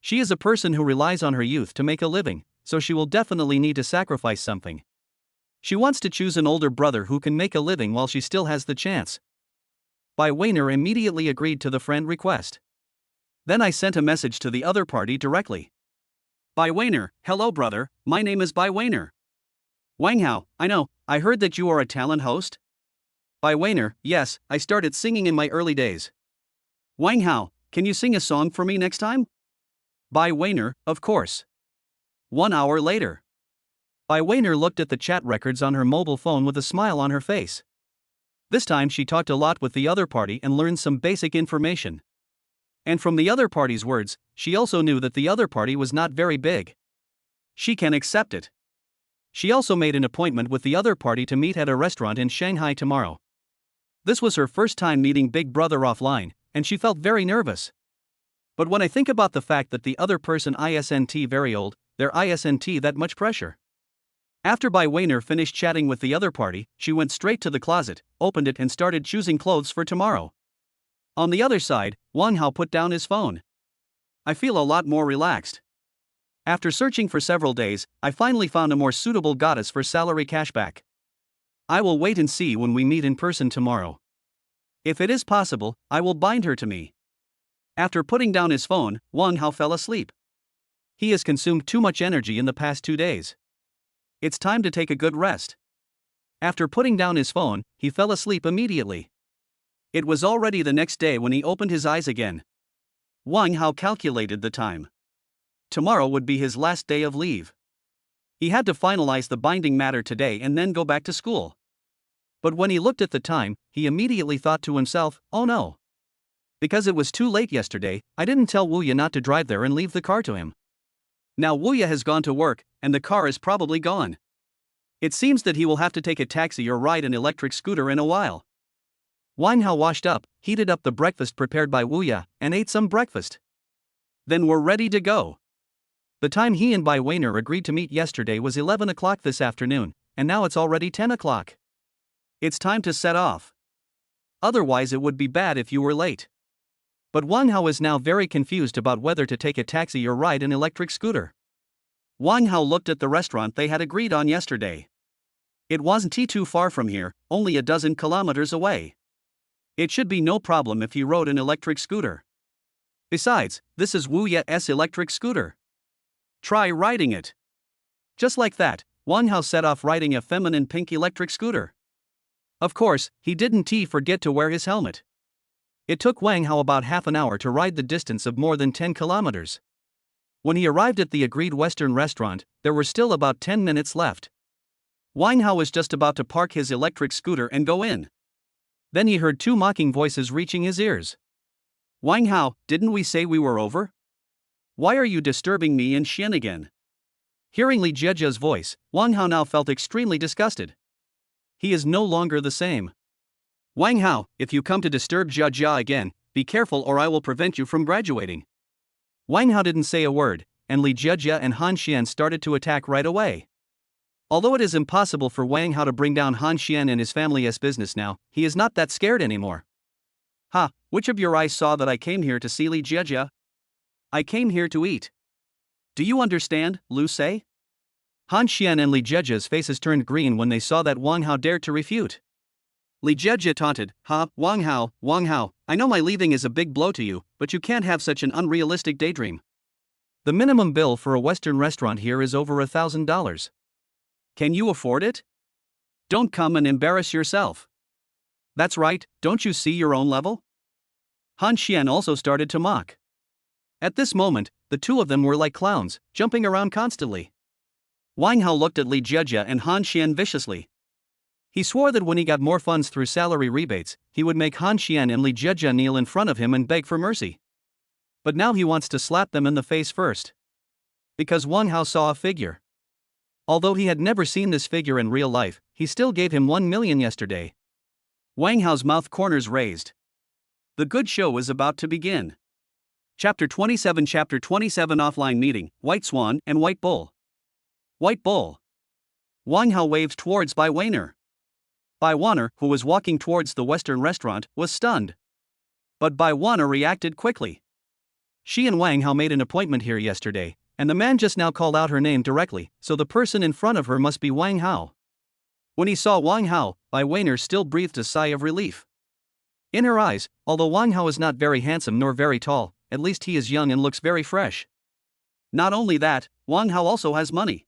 She is a person who relies on her youth to make a living, so she will definitely need to sacrifice something. She wants to choose an older brother who can make a living while she still has the chance. Bai Weiner immediately agreed to the friend request. Then I sent a message to the other party directly. "Bai Weiner, hello brother, my name is Bai Weiner." "Wang Hao, I know, I heard that you are a talent host?" Bai Weiner, "Yes, I started singing in my early days." "Wang Hao, can you sing a song for me next time?" Bai Weiner, "Of course." 1 hour later. Bai Weiner looked at the chat records on her mobile phone with a smile on her face. This time she talked a lot with the other party and learned some basic information. And from the other party's words, she also knew that the other party was not very big. She can accept it. She also made an appointment with the other party to meet at a restaurant in Shanghai tomorrow. This was her first time meeting Big Brother offline, and she felt very nervous. But when I think about the fact that the other person isn't very old, there isn't that much pressure. After Bai Weiner finished chatting with the other party, she went straight to the closet, opened it and started choosing clothes for tomorrow. On the other side, Wang Hao put down his phone. I feel a lot more relaxed. After searching for several days, I finally found a more suitable goddess for salary cashback. I will wait and see when we meet in person tomorrow. If it is possible, I will bind her to me. After putting down his phone, Wang Hao fell asleep. He has consumed too much energy in the past 2 days. It's time to take a good rest. After putting down his phone, he fell asleep immediately. It was already the next day when he opened his eyes again. Wang Hao calculated the time. Tomorrow would be his last day of leave. He had to finalize the binding matter today and then go back to school. But when he looked at the time, he immediately thought to himself, "Oh no. Because it was too late yesterday, I didn't tell Wuya not to drive there and leave the car to him. Now Wuya has gone to work, and the car is probably gone. It seems that he will have to take a taxi or ride an electric scooter in a while. Wang Hao washed up, heated up the breakfast prepared by Wu Ya, and ate some breakfast. Then we're ready to go. The time he and Bai Weiner agreed to meet yesterday was 11 o'clock this afternoon, and now it's already 10 o'clock. It's time to set off. Otherwise it would be bad if you were late. But Wang Hao is now very confused about whether to take a taxi or ride an electric scooter. Wang Hao looked at the restaurant they had agreed on yesterday. It wasn't too far from here, only a dozen kilometers away. It should be no problem if he rode an electric scooter. Besides, this is Wu Ya's electric scooter. Try riding it. Just like that, Wang Hao set off riding a feminine pink electric scooter. Of course, he didn't forget to wear his helmet. It took Wang Hao about half an hour to ride the distance of more than 10 kilometers. When he arrived at the agreed Western restaurant, there were still about 10 minutes left. Wang Hao was just about to park his electric scooter and go in. Then he heard two mocking voices reaching his ears. Wang Hao, didn't we say we were over? Why are you disturbing me and Xian again? Hearing Li Jiejia's voice, Wang Hao now felt extremely disgusted. He is no longer the same. Wang Hao, if you come to disturb Jia again, be careful or I will prevent you from graduating. Wang Hao didn't say a word, and Li Jieji and Han Xian started to attack right away. Although it is impossible for Wang Hao to bring down Han Xian and his family's business now, he is not that scared anymore. Ha, which of your eyes saw that I came here to see Li Jieji? I came here to eat. Do you understand, Lu Sei? Han Xian and Li Jieji's faces turned green when they saw that Wang Hao dared to refute. Li Jieji taunted, Wang Hao, I know my leaving is a big blow to you, but you can't have such an unrealistic daydream. The minimum bill for a Western restaurant here is over $1,000. Can you afford it? Don't come and embarrass yourself. That's right, don't you see your own level? Han Xian also started to mock. At this moment, the two of them were like clowns, jumping around constantly. Wang Hao looked at Li Jieji and Han Xian viciously. He swore that when he got more funds through salary rebates, he would make Han Xian and Li Jieji kneel in front of him and beg for mercy. But now he wants to slap them in the face first. Because Wang Hao saw a figure. Although he had never seen this figure in real life, he still gave him 1 million yesterday. Wang Hao's mouth corners raised. The good show is about to begin. Chapter 27 Offline Meeting, White Swan and White Bull. White Bull. Wang Hao waved towards Bai Weiner. Bai Weiner, who was walking towards the Western restaurant, was stunned. But Bai Weiner reacted quickly. She and Wang Hao made an appointment here yesterday, and the man just now called out her name directly, so the person in front of her must be Wang Hao. When he saw Wang Hao, Bai Weiner still breathed a sigh of relief. In her eyes, although Wang Hao is not very handsome nor very tall, at least he is young and looks very fresh. Not only that, Wang Hao also has money.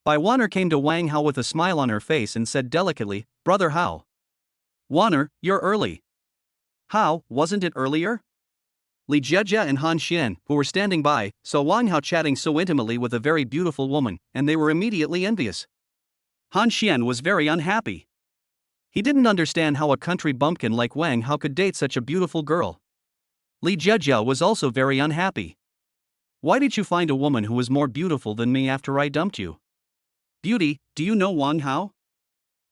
Bai Weiner came to Wang Hao with a smile on her face and said delicately, Brother Hao. Weiner, you're early. How, wasn't it earlier? Li Jieji and Han Xian, who were standing by, saw Wang Hao chatting so intimately with a very beautiful woman, and they were immediately envious. Han Xian was very unhappy. He didn't understand how a country bumpkin like Wang Hao could date such a beautiful girl. Li Jieji was also very unhappy. Why did you find a woman who was more beautiful than me after I dumped you? Beauty, do you know Wang Hao?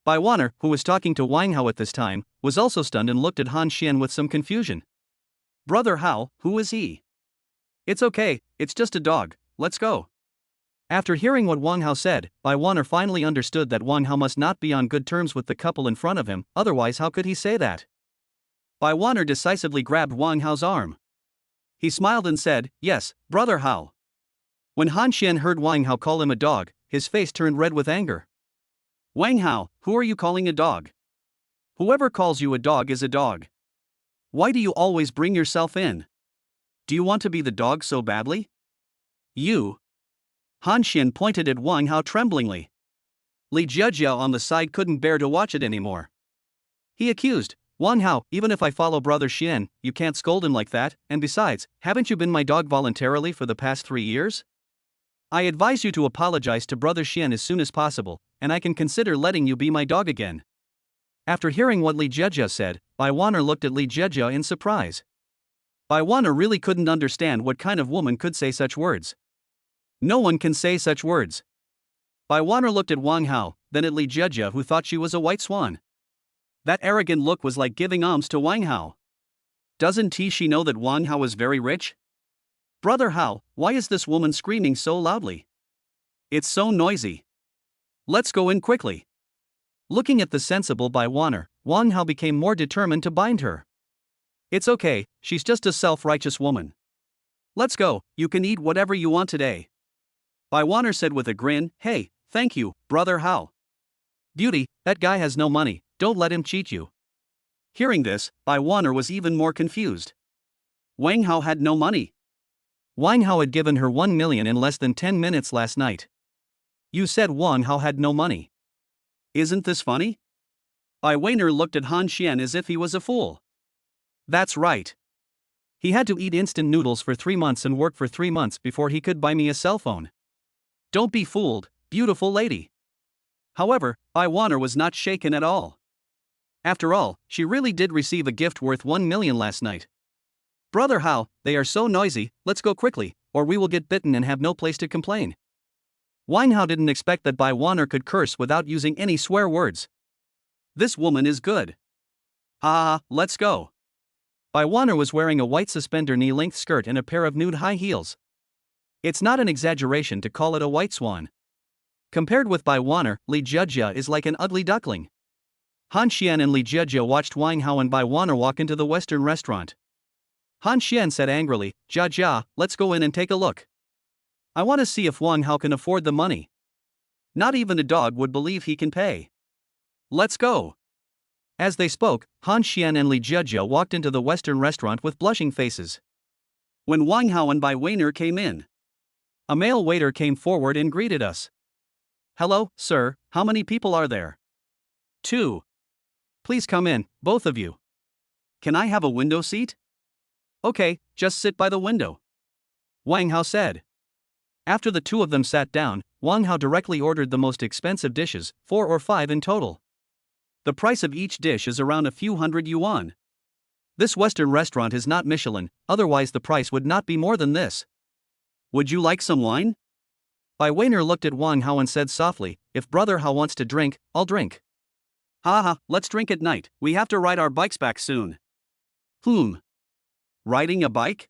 Bai Weiner, who was talking to Wang Hao at this time, was also stunned and looked at Han Xian with some confusion. Brother Hao, who is he? It's okay, it's just a dog, let's go. After hearing what Wang Hao said, Bai Weiner finally understood that Wang Hao must not be on good terms with the couple in front of him, otherwise how could he say that? Bai Weiner decisively grabbed Wang Hao's arm. He smiled and said, Yes, Brother Hao. When Han Xian heard Wang Hao call him a dog, his face turned red with anger. Wang Hao, who are you calling a dog? Whoever calls you a dog is a dog. Why do you always bring yourself in? Do you want to be the dog so badly? You. Han Xian pointed at Wang Hao tremblingly. Li Jieji on the side couldn't bear to watch it anymore. He accused, Wang Hao, even if I follow Brother Xian, you can't scold him like that, and besides, haven't you been my dog voluntarily for the past 3 years? I advise you to apologize to Brother Xian as soon as possible, and I can consider letting you be my dog again. After hearing what Li Jieji said, Bai Weiner looked at Li Jieji in surprise. Bai Weiner really couldn't understand what kind of woman could say such words. No one can say such words. Bai Weiner looked at Wang Hao, then at Li Jejia, who thought she was a white swan. That arrogant look was like giving alms to Wang Hao. Doesn't she know that Wang Hao is very rich? Brother Hao, why is this woman screaming so loudly? It's so noisy. Let's go in quickly. Looking at the sensible Bai Waner, Wang Hao became more determined to bind her. It's okay, she's just a self-righteous woman. Let's go, you can eat whatever you want today. Bai Waner said with a grin, hey, thank you, Brother Hao. Beauty, that guy has no money, don't let him cheat you. Hearing this, Bai Waner was even more confused. Wang Hao had no money. Wang Hao had given her 1 million in less than 10 minutes last night. You said Wang Hao had no money. Isn't this funny? Bai Waner looked at Han Xian as if he was a fool. That's right. He had to eat instant noodles for 3 months and work for 3 months before he could buy me a cell phone. Don't be fooled, beautiful lady. However, Bai Waner was not shaken at all. After all, she really did receive a gift worth 1 million last night. Brother Hao, they are so noisy, let's go quickly, or we will get bitten and have no place to complain. Wang Hao didn't expect that Bai Waner could curse without using any swear words. This woman is good. Let's go. Bai Waner was wearing a white suspender knee-length skirt and a pair of nude high heels. It's not an exaggeration to call it a white swan. Compared with Bai Waner, Li Jejia is like an ugly duckling. Han Xian and Li Jejia watched Wang Hao and Bai Waner walk into the Western restaurant. Han Xian said angrily, Jia, let's go in and take a look. I want to see if Wang Hao can afford the money. Not even a dog would believe he can pay. Let's go. As they spoke, Han Xian and Li Jejia walked into the Western restaurant with blushing faces. When Wang Hao and Bai Waner came in, a male waiter came forward and greeted us. Hello, sir, how many people are there? 2. Please come in, both of you. Can I have a window seat? Okay, just sit by the window. Wang Hao said. After the two of them sat down, Wang Hao directly ordered the most expensive dishes, 4 or 5 in total. The price of each dish is around a few hundred yuan. This Western restaurant is not Michelin, otherwise the price would not be more than this. Would you like some wine? Bai Waner looked at Wang Hao and said softly, if Brother Hao wants to drink, I'll drink. Let's drink at night, we have to ride our bikes back soon. Riding a bike?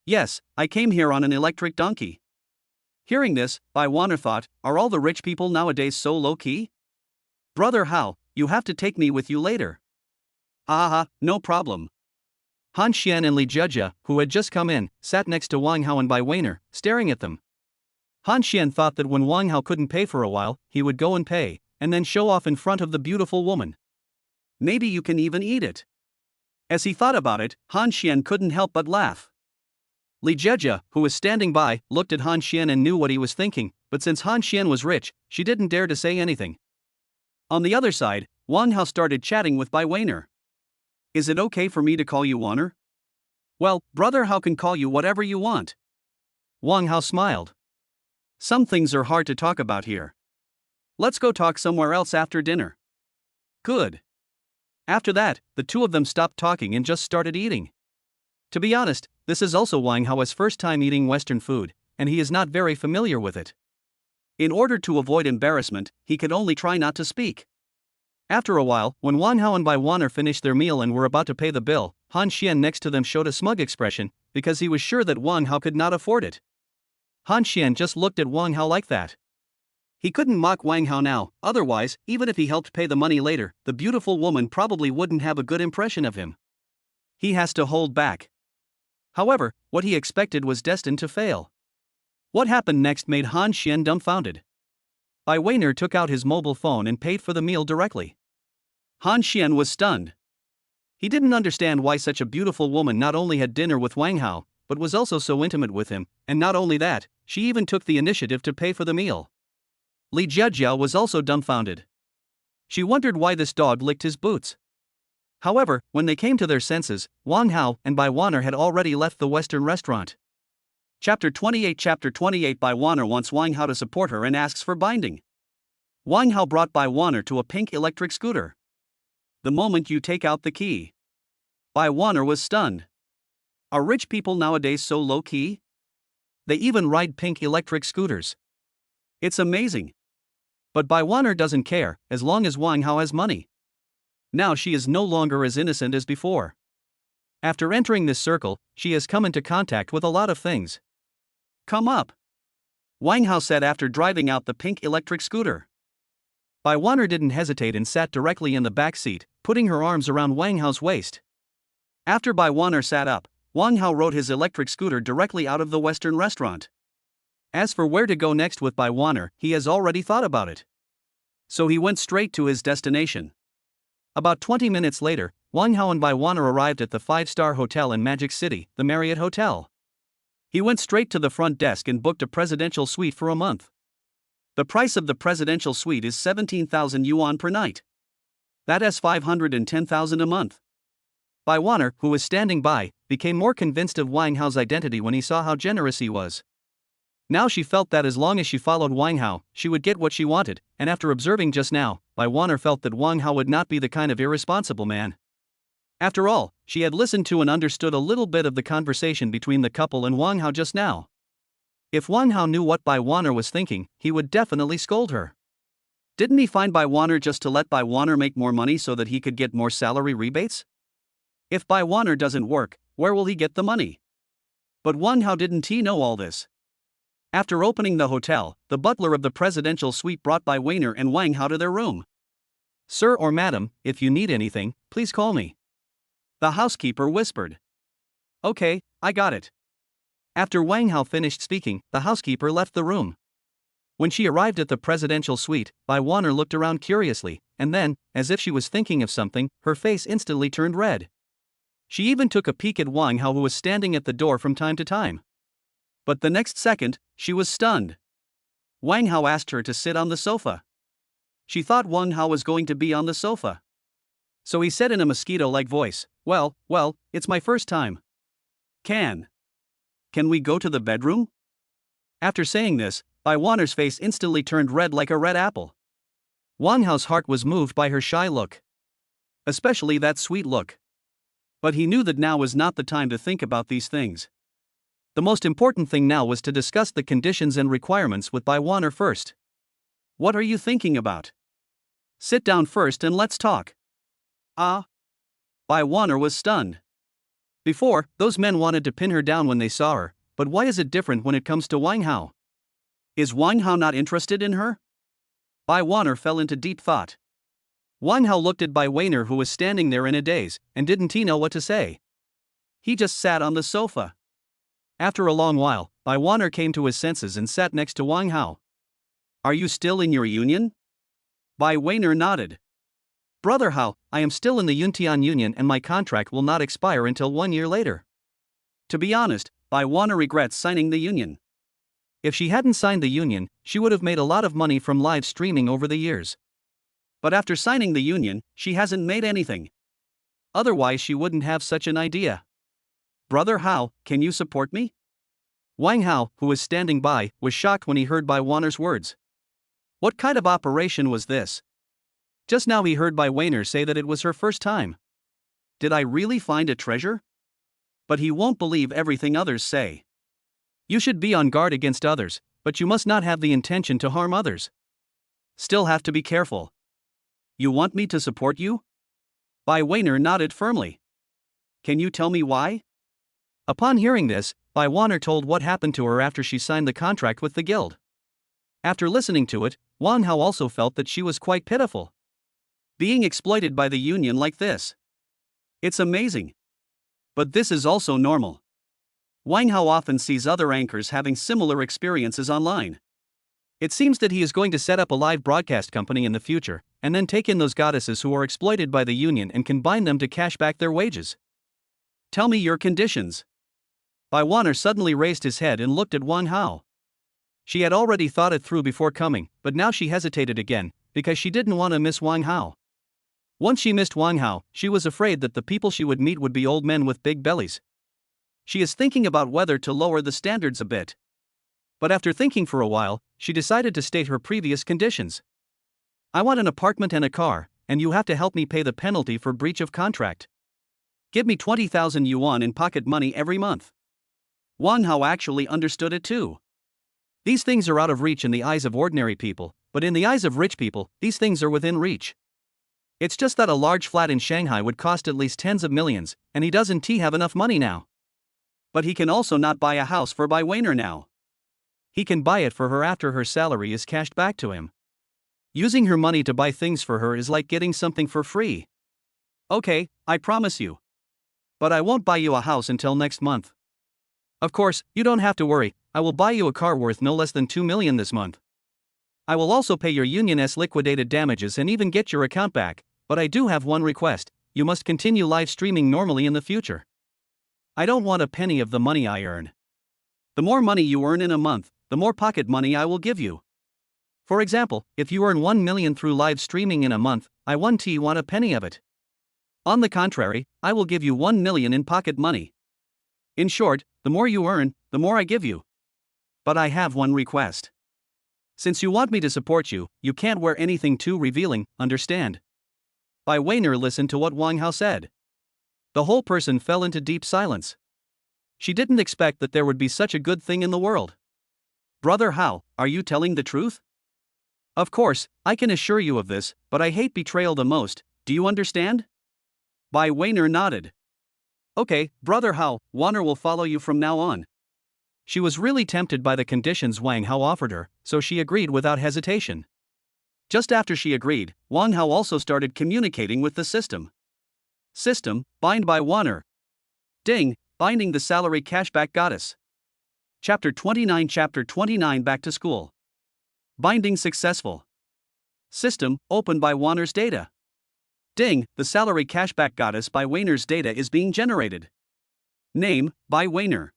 Yes, I came here on an electric donkey. Hearing this, Bai Waner thought, are all the rich people nowadays so low-key? Brother Hao, you have to take me with you later. No problem. Han Xian and Li Jejia, who had just come in, sat next to Wang Hao and Bai Waner, staring at them. Han Xian thought that when Wang Hao couldn't pay for a while, he would go and pay, and then show off in front of the beautiful woman. Maybe you can even eat it. As he thought about it, Han Xian couldn't help but laugh. Li Jejia, who was standing by, looked at Han Xian and knew what he was thinking, but since Han Xian was rich, she didn't dare to say anything. On the other side, Wang Hao started chatting with Bai Waner. Is it okay for me to call you Waner? Well, Brother Hao can call you whatever you want. Wang Hao smiled. Some things are hard to talk about here. Let's go talk somewhere else after dinner. Good. After that, the two of them stopped talking and just started eating. To be honest, this is also Wang Hao's first time eating Western food, and he is not very familiar with it. In order to avoid embarrassment, he could only try not to speak. After a while, when Wang Hao and Bai Waner finished their meal and were about to pay the bill, Han Xian next to them showed a smug expression, because he was sure that Wang Hao could not afford it. Han Xian just looked at Wang Hao like that. He couldn't mock Wang Hao now, otherwise, even if he helped pay the money later, the beautiful woman probably wouldn't have a good impression of him. He has to hold back. However, what he expected was destined to fail. What happened next made Han Xian dumbfounded. Bai Waner took out his mobile phone and paid for the meal directly. Han Xian was stunned. He didn't understand why such a beautiful woman not only had dinner with Wang Hao, but was also so intimate with him, and not only that, she even took the initiative to pay for the meal. Li Jejia was also dumbfounded. She wondered why this dog licked his boots. However, when they came to their senses, Wang Hao and Bai Waner had already left the Western restaurant. Chapter 28 Bai Waner wants Wang Hao to support her and asks for binding. Wang Hao brought Bai Waner to a pink electric scooter. The moment you take out the key. Bai Waner was stunned. Are rich people nowadays so low-key? They even ride pink electric scooters. It's amazing. But Bai Waner doesn't care, as long as Wang Hao has money. Now she is no longer as innocent as before. After entering this circle, she has come into contact with a lot of things. Come up, Wang Hao said after driving out the pink electric scooter. Bai Waner didn't hesitate and sat directly in the back seat, putting her arms around Wang Hao's waist. After Bai Waner sat up, Wang Hao rode his electric scooter directly out of the Western restaurant. As for where to go next with Bai Waner, he has already thought about it. So he went straight to his destination. About 20 minutes later, Wang Hao and Bai Waner arrived at the 5-star hotel in Magic City, the Marriott Hotel. He went straight to the front desk and booked a presidential suite for a month. The price of the presidential suite is 17,000 yuan per night. That's 510,000 a month. Bai Waner, who was standing by, became more convinced of Wang Hao's identity when he saw how generous he was. Now she felt that as long as she followed Wang Hao, she would get what she wanted, and after observing just now, Bai Waner felt that Wang Hao would not be the kind of irresponsible man. After all, she had listened to and understood a little bit of the conversation between the couple and Wang Hao just now. If Wang Hao knew what Bai Waner was thinking, he would definitely scold her. Didn't he find Bai Waner just to let Bai Waner make more money so that he could get more salary rebates? If Bai Waner doesn't work, where will he get the money? But Wang Hao didn't he know all this? After opening the hotel, the butler of the presidential suite brought Bai Waner and Wang Hao to their room. "Sir or madam, if you need anything, please call me," the housekeeper whispered. "Okay, I got it." After Wang Hao finished speaking, the housekeeper left the room. When she arrived at the presidential suite, Bai Waner looked around curiously, and then, as if she was thinking of something, her face instantly turned red. She even took a peek at Wang Hao, who was standing at the door from time to time. But the next second, she was stunned. Wang Hao asked her to sit on the sofa. She thought Wang Hao was going to be on the sofa. So he said in a mosquito-like voice, well, it's my first time. Can we go to the bedroom?" After saying this, Bai Waner's face instantly turned red like a red apple. Wang Hao's heart was moved by her shy look. Especially that sweet look. But he knew that now was not the time to think about these things. The most important thing now was to discuss the conditions and requirements with Bai Waner first. "What are you thinking about? Sit down first and let's talk." "Ah?" Bai Waner was stunned. Before, those men wanted to pin her down when they saw her, but why is it different when it comes to Wang Hao? Is Wang Hao not interested in her? Bai Waner fell into deep thought. Wang Hao looked at Bai Waner, who was standing there in a daze, and didn't he know what to say? He just sat on the sofa. After a long while, Bai Waner came to his senses and sat next to Wang Hao. "Are you still in your union?" Bai Waner nodded. "Brother Hao, I am still in the Yuntian Union and my contract will not expire until 1 year later." To be honest, Bai Waner regrets signing the union. If she hadn't signed the union, she would have made a lot of money from live streaming over the years. But after signing the union, she hasn't made anything. Otherwise she wouldn't have such an idea. "Brother Hao, can you support me?" Wang Hao, who was standing by, was shocked when he heard Bai Waner's words. What kind of operation was this? Just now he heard Bai Waner say that it was her first time. Did I really find a treasure? But he won't believe everything others say. You should be on guard against others, but you must not have the intention to harm others. Still have to be careful. You want me to support you? Bai Waner nodded firmly. Can you tell me why? Upon hearing this, Bai Waner told what happened to her after she signed the contract with the guild. After listening to it, Wang Hao also felt that she was quite pitiful. Being exploited by the union like this. It's amazing. But this is also normal. Wang Hao often sees other anchors having similar experiences online. It seems that he is going to set up a live broadcast company in the future, and then take in those goddesses who are exploited by the union and combine them to cash back their wages. Tell me your conditions. Bai Waner suddenly raised his head and looked at Wang Hao. She had already thought it through before coming, but now she hesitated again, because she didn't want to miss Wang Hao. Once she missed Wang Hao, she was afraid that the people she would meet would be old men with big bellies. She is thinking about whether to lower the standards a bit. But after thinking for a while, she decided to state her previous conditions. I want an apartment and a car, and you have to help me pay the penalty for breach of contract. Give me 20,000 yuan in pocket money every month. Wang Hao actually understood it too. These things are out of reach in the eyes of ordinary people, but in the eyes of rich people, these things are within reach. It's just that a large flat in Shanghai would cost at least tens of millions, and he doesn't have enough money now. But he can also not buy a house for Bai Weiner now. He can buy it for her after her salary is cashed back to him. Using her money to buy things for her is like getting something for free. Okay, I promise you. But I won't buy you a house until next month. Of course, you don't have to worry, I will buy you a car worth no less than 2 million this month. I will also pay your union's liquidated damages and even get your account back, but I do have one request: you must continue live streaming normally in the future. I don't want a penny of the money I earn. The more money you earn in a month, the more pocket money I will give you. For example, if you earn 1 million through live streaming in a month, I won't want a penny of it. On the contrary, I will give you 1 million in pocket money. In short, the more you earn, the more I give you. But I have one request. Since you want me to support you, you can't wear anything too revealing, understand? Bai Weiner listened to what Wang Hao said. The whole person fell into deep silence. She didn't expect that there would be such a good thing in the world. Brother Hao, are you telling the truth? Of course, I can assure you of this, but I hate betrayal the most, do you understand? Bai Weiner nodded. Okay, Brother Hao, Weiner will follow you from now on. She was really tempted by the conditions Wang Hao offered her, so she agreed without hesitation. Just after she agreed, Wang Hao also started communicating with the system. System, bind by Weiner. Ding, binding the salary cashback goddess. Chapter 29 Back to School. Binding successful. System, opened by Weiner's data. Ding, the salary cashback goddess Bai Weiner's data is being generated. Name, Bai Weiner.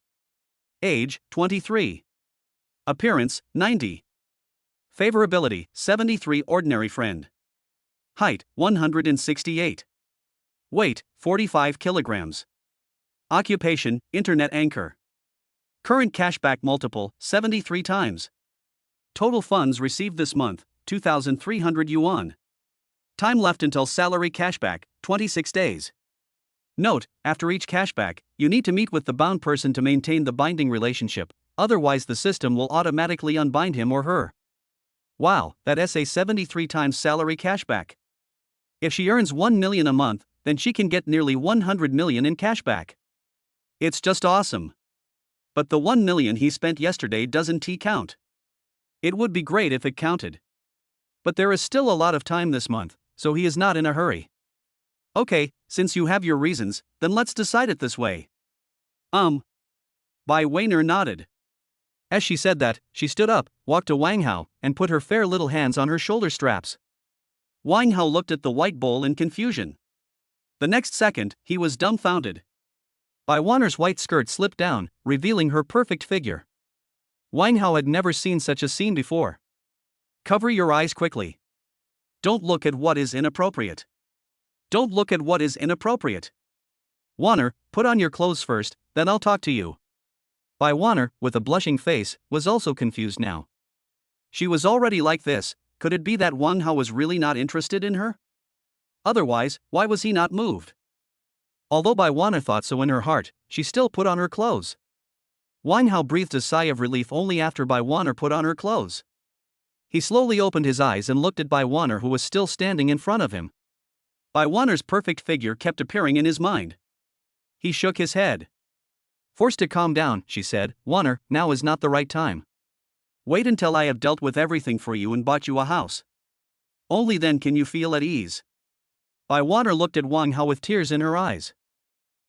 Age, 23. Appearance, 90. Favorability, 73. Ordinary friend. Height, 168. Weight, 45 kilograms. Occupation, internet anchor. Current cashback multiple, 73 times. Total funds received this month, 2,300 yuan. Time left until salary cashback, 26 days. Note, after each cashback, you need to meet with the bound person to maintain the binding relationship, otherwise the system will automatically unbind him or her. Wow, that's a 73 times salary cashback. If she earns 1 million a month, then she can get nearly 100 million in cashback. It's just awesome. But the 1 million he spent yesterday doesn't count. It would be great if it counted. But there is still a lot of time this month, so he is not in a hurry. Okay, since you have your reasons, then let's decide it this way. Bai Weiner nodded. As she said that, she stood up, walked to Wang Hao, and put her fair little hands on her shoulder straps. Wang Hao looked at the white bowl in confusion. The next second, he was dumbfounded. Bai Weiner's white skirt slipped down, revealing her perfect figure. Wang Hao had never seen such a scene before. Cover your eyes quickly. Don't look at what is inappropriate. Don't look at what is inappropriate. Weiner, put on your clothes first, then I'll talk to you. Bai Weiner, with a blushing face, was also confused now. She was already like this, could it be that Wang Hao was really not interested in her? Otherwise, why was he not moved? Although Bai Weiner thought so in her heart, she still put on her clothes. Wang Hao breathed a sigh of relief only after Bai Weiner put on her clothes. He slowly opened his eyes and looked at Bai Weiner, who was still standing in front of him. Bai Weiner's perfect figure kept appearing in his mind. He shook his head. Forced to calm down, she said, Weiner, now is not the right time. Wait until I have dealt with everything for you and bought you a house. Only then can you feel at ease. Bai Weiner looked at Wang Hao with tears in her eyes.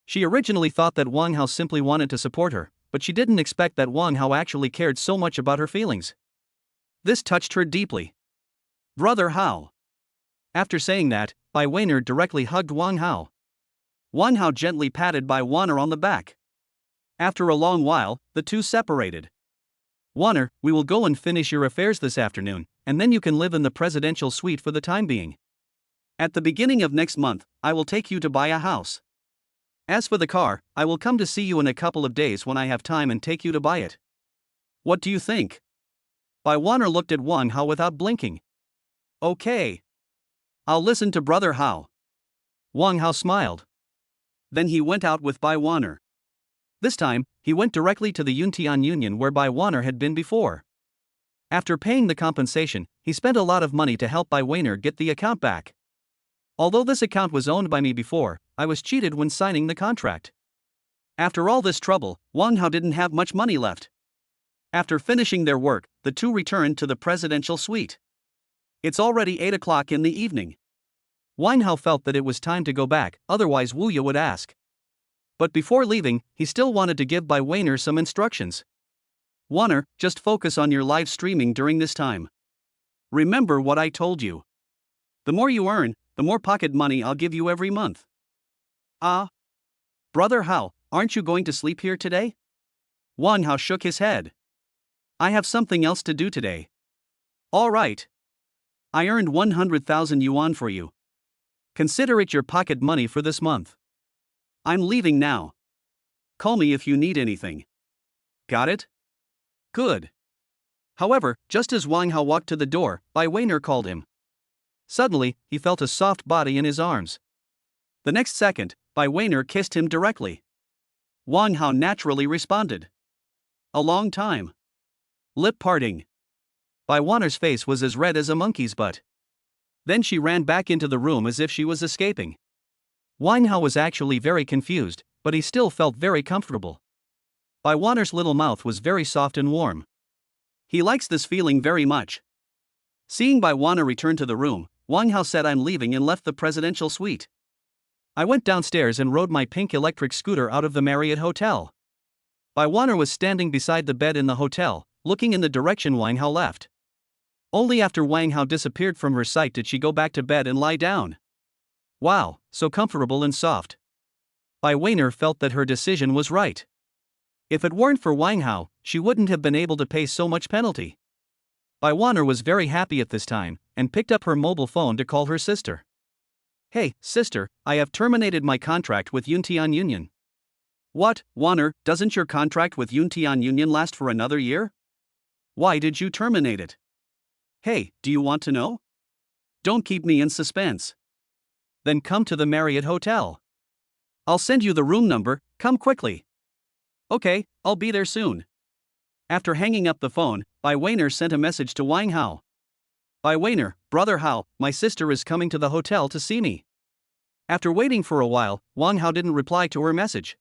She originally thought that Wang Hao simply wanted to support her, but she didn't expect that Wang Hao actually cared so much about her feelings. This touched her deeply. Brother Hao. After saying that, Bai Weiner directly hugged Wang Hao. Wang Hao gently patted Bai Weiner on the back. After a long while, the two separated. Weiner, we will go and finish your affairs this afternoon, and then you can live in the presidential suite for the time being. At the beginning of next month, I will take you to buy a house. As for the car, I will come to see you in a couple of days when I have time and take you to buy it. What do you think? Bai Weiner looked at Wang Hao without blinking. Okay. I'll listen to Brother Hao. Wang Hao smiled. Then he went out with Bai Weiner. This time, he went directly to the Yuntian Union where Bai Weiner had been before. After paying the compensation, he spent a lot of money to help Bai Weiner get the account back. Although this account was owned by me before, I was cheated when signing the contract. After all this trouble, Wang Hao didn't have much money left. After finishing their work, the two returned to the presidential suite. It's already 8 o'clock in the evening. Wang Hao felt that it was time to go back, otherwise Wu Ye would ask. But before leaving, he still wanted to give Bai Weiner some instructions. Weiner, just focus on your live streaming during this time. Remember what I told you. The more you earn, the more pocket money I'll give you every month. Ah. Brother Hao, aren't you going to sleep here today? Wang Hao shook his head. I have something else to do today. All right. I earned 100,000 yuan for you. Consider it your pocket money for this month. I'm leaving now. Call me if you need anything. Got it? Good. However, just as Wang Hao walked to the door, Bai Weiner called him. Suddenly, he felt a soft body in his arms. The next second, Bai Weiner kissed him directly. Wang Hao naturally responded. A long time. Lip parting. Bai Weiner's face was as red as a monkey's butt. Then she ran back into the room as if she was escaping. Wang Hao was actually very confused, but he still felt very comfortable. Bai Weiner's little mouth was very soft and warm. He likes this feeling very much. Seeing Bai Weiner return to the room, Wang Hao said, I'm leaving, and left the presidential suite. I went downstairs and rode my pink electric scooter out of the Marriott Hotel. Bai Weiner was standing beside the bed in the hotel, looking in the direction Wang Hao left. Only after Wang Hao disappeared from her sight did she go back to bed and lie down. Wow, so comfortable and soft. Bai Weiner felt that her decision was right. If it weren't for Wang Hao, she wouldn't have been able to pay so much penalty. Bai Weiner was very happy at this time, and picked up her mobile phone to call her sister. Hey, sister, I have terminated my contract with Yuntian Union. What, Weiner, doesn't your contract with Yuntian Union last for another year? Why did you terminate it? Hey, do you want to know? Don't keep me in suspense. Then come to the Marriott Hotel. I'll send you the room number, come quickly. Okay, I'll be there soon. After hanging up the phone, Bai Weiner sent a message to Wang Hao. Bai Weiner, brother Hao, my sister is coming to the hotel to see me. After waiting for a while, Wang Hao didn't reply to her message.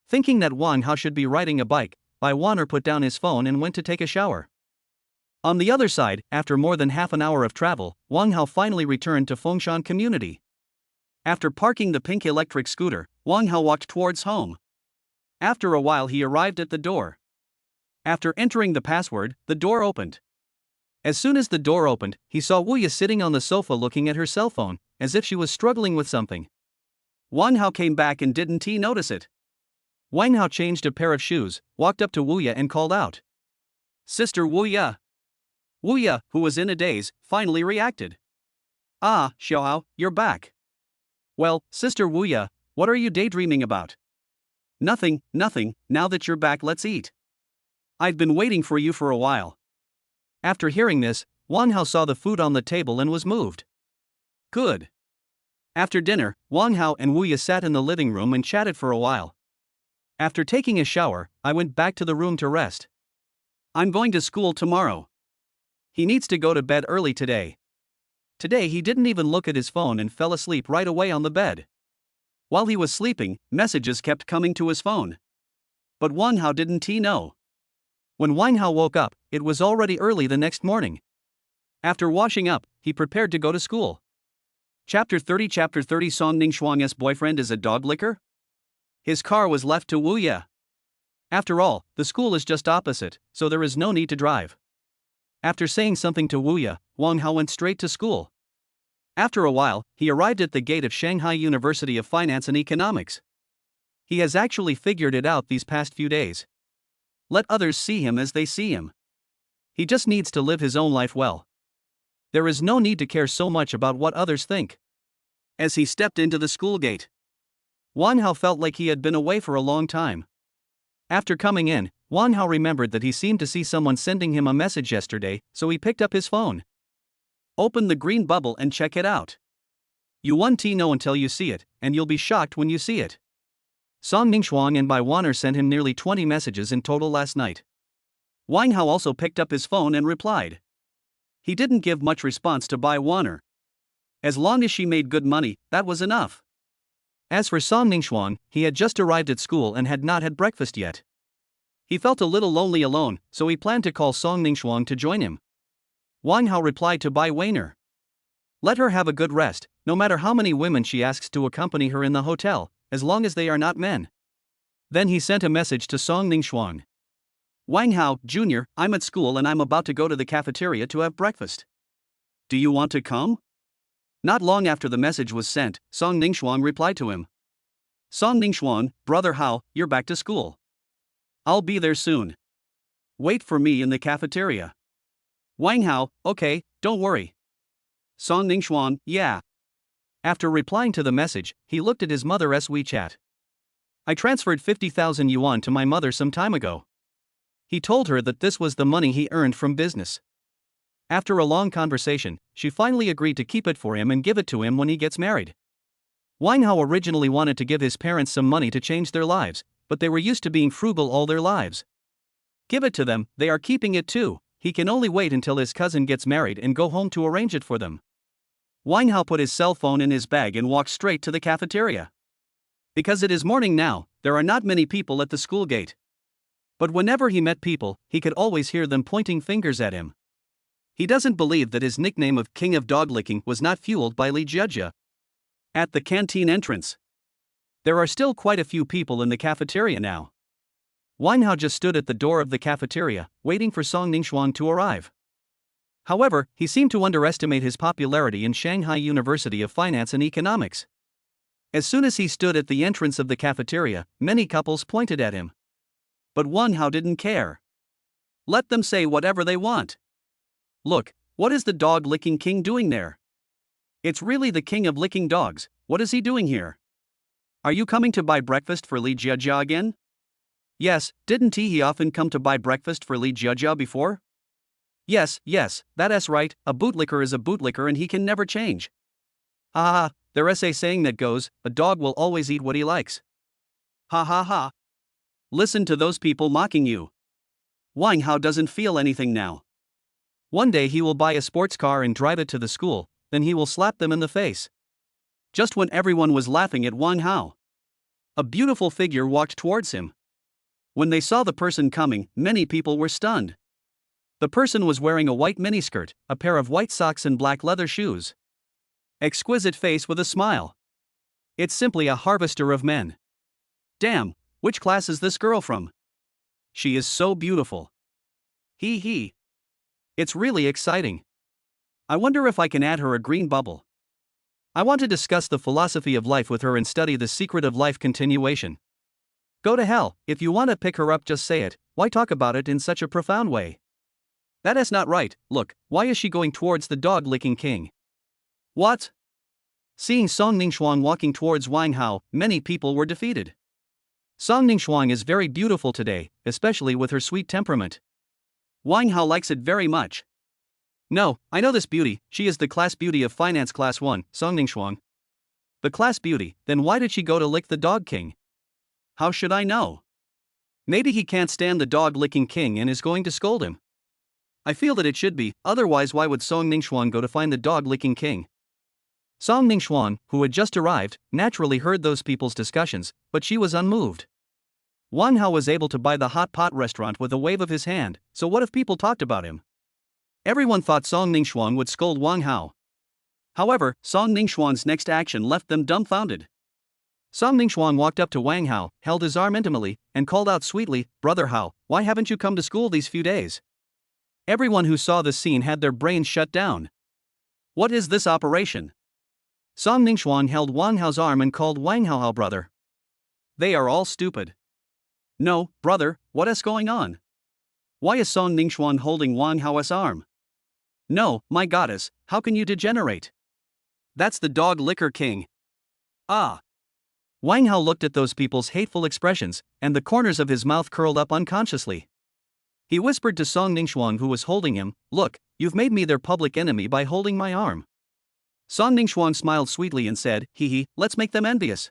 Thinking that Wang Hao should be riding a bike, Bai Weiner put down his phone and went to take a shower. On the other side, after more than half an hour of travel, Wang Hao finally returned to Fengshan community. After parking the pink electric scooter, Wang Hao walked towards home. After a while he arrived at the door. After entering the password, the door opened. As soon as the door opened, he saw Wu Ye sitting on the sofa looking at her cell phone, as if she was struggling with something. Wang Hao came back and didn't he notice it. Wang Hao changed a pair of shoes, walked up to Wu Ye and called out. Sister Wu Ye. Wu Ye, who was in a daze, finally reacted. Ah, Xiaohao, you're back. Well, Sister Wu Ye, what are you daydreaming about? Nothing, now that you're back let's eat. I've been waiting for you for a while. After hearing this, Wang Hao saw the food on the table and was moved. Good. After dinner, Wang Hao and Wu Ye sat in the living room and chatted for a while. After taking a shower, I went back to the room to rest. I'm going to school tomorrow. He needs to go to bed early today. Today he didn't even look at his phone and fell asleep right away on the bed. While he was sleeping, messages kept coming to his phone. But Wang Hao didn't he know. When Wang Hao woke up, it was already early the next morning. After washing up, he prepared to go to school. Chapter 30 Song Ningxuang's boyfriend is a dog licker? His car was left to Wu Ye. After all, the school is just opposite, so there is no need to drive. After saying something to Wu Ye, Wang Hao went straight to school. After a while, he arrived at the gate of Shanghai University of Finance and Economics. He has actually figured it out these past few days. Let others see him as they see him. He just needs to live his own life well. There is no need to care so much about what others think. As he stepped into the school gate, Wang Hao felt like he had been away for a long time. After coming in, Wang Hao remembered that he seemed to see someone sending him a message yesterday, so he picked up his phone. Open the green bubble and check it out. You won't know until you see it, and you'll be shocked when you see it. Song Ningxuang and Bai Weiner sent him nearly 20 messages in total last night. Wang Hao also picked up his phone and replied. He didn't give much response to Bai Wanner. As long as she made good money, that was enough. As for Song Ningxuan, he had just arrived at school and had not had breakfast yet. He felt a little lonely alone, so he planned to call Song Ningxuan to join him. Wang Hao replied to Bai Wanner. Let her have a good rest, no matter how many women she asks to accompany her in the hotel, as long as they are not men. Then he sent a message to Song Ningxuan. Wang Hao, Jr., I'm at school and I'm about to go to the cafeteria to have breakfast. Do you want to come? Not long after the message was sent, Song Ningxuan replied to him. Song Ningxuan, brother Hao, you're back to school. I'll be there soon. Wait for me in the cafeteria. Wang Hao, okay, don't worry. Song Ningxuan, yeah. After replying to the message, he looked at his mother's WeChat. I transferred 50,000 yuan to my mother some time ago. He told her that this was the money he earned from business. After a long conversation, she finally agreed to keep it for him and give it to him when he gets married. Wang Hao originally wanted to give his parents some money to change their lives, but they were used to being frugal all their lives. Give it to them, they are keeping it too. He can only wait until his cousin gets married and go home to arrange it for them. Wang Hao put his cell phone in his bag and walked straight to the cafeteria. Because it is morning now, there are not many people at the school gate. But whenever he met people, he could always hear them pointing fingers at him. He doesn't believe that his nickname of King of Dog Licking was not fueled by Li Jia. At the canteen entrance, there are still quite a few people in the cafeteria now. Wang Hao just stood at the door of the cafeteria, waiting for Song Ningxuan to arrive. However, he seemed to underestimate his popularity in Shanghai University of Finance and Economics. As soon as he stood at the entrance of the cafeteria, many couples pointed at him. But Wang Hao didn't care. Let them say whatever they want. Look, what is the dog-licking king doing there? It's really the king of licking dogs. What is he doing here? Are you coming to buy breakfast for Li Jia again? Yes, didn't he often come to buy breakfast for Li Jia before? Yes, that's right, a bootlicker is a bootlicker and he can never change. Ha ha, there's a saying that goes, a dog will always eat what he likes. Ha ha ha. Listen to those people mocking you. Wang Hao doesn't feel anything now. One day he will buy a sports car and drive it to the school, then he will slap them in the face. Just when everyone was laughing at Wang Hao, a beautiful figure walked towards him. When they saw the person coming, many people were stunned. The person was wearing a white miniskirt, a pair of white socks and black leather shoes. Exquisite face with a smile. It's simply a harvester of men. Damn, which class is this girl from? She is so beautiful. Hee. It's really exciting. I wonder if I can add her a green bubble. I want to discuss the philosophy of life with her and study the secret of life continuation. Go to hell, if you want to pick her up just say it, why talk about it in such a profound way? That is not right, look, why is she going towards the dog-licking king? What? Seeing Song Ningxuan walking towards Wang Hao, many people were defeated. Song Ningxuan is very beautiful today, especially with her sweet temperament. Wang Hao likes it very much. No, I know this beauty, she is the class beauty of finance class 1, Song Ningxuan. The class beauty, then why did she go to lick the dog king? How should I know? Maybe he can't stand the dog-licking king and is going to scold him. I feel that it should be, otherwise why would Song Ningxuan go to find the dog-licking king? Song Ningxuan, who had just arrived, naturally heard those people's discussions, but she was unmoved. Wang Hao was able to buy the hot pot restaurant with a wave of his hand, so what if people talked about him? Everyone thought Song Ningxuan would scold Wang Hao. However, Song Ningxuan's next action left them dumbfounded. Song Ningxuan walked up to Wang Hao, held his arm intimately, and called out sweetly, Brother Hao, why haven't you come to school these few days? Everyone who saw this scene had their brains shut down. What is this operation? Song Ningxuan held Wang Hao's arm and called Wang Hao brother. They are all stupid. No, brother, what is going on? Why is Song Ningxuan holding Wang Hao's arm? No, my goddess, how can you degenerate? That's the dog licker king. Ah. Wang Hao looked at those people's hateful expressions, and the corners of his mouth curled up unconsciously. He whispered to Song Ningxuan who was holding him, look, you've made me their public enemy by holding my arm. Song Ningxuan smiled sweetly and said, hee, let's make them envious.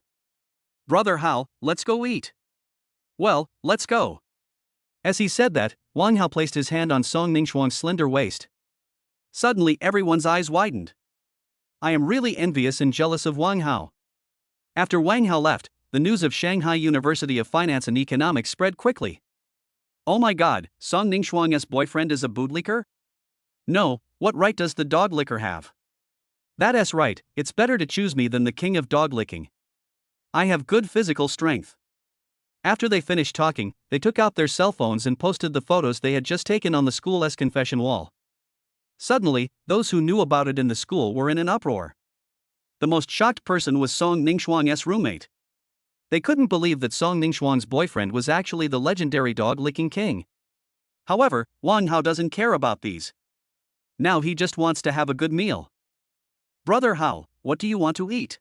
Brother Hao, let's go eat. Well, let's go. As he said that, Wang Hao placed his hand on Song Ningxuang's slender waist. Suddenly everyone's eyes widened. I am really envious and jealous of Wang Hao. After Wang Hao left, the news of Shanghai University of Finance and Economics spread quickly. Oh my god, Song Ningxuang's boyfriend is a bootlicker? No, what right does the dog licker have? That's right, it's better to choose me than the king of dog licking. I have good physical strength. After they finished talking, they took out their cell phones and posted the photos they had just taken on the school's confession wall. Suddenly, those who knew about it in the school were in an uproar. The most shocked person was Song Ningxuang's roommate. They couldn't believe that Song Ningxuang's boyfriend was actually the legendary dog-licking king. However, Wang Hao doesn't care about these. Now he just wants to have a good meal. Brother Hao, what do you want to eat?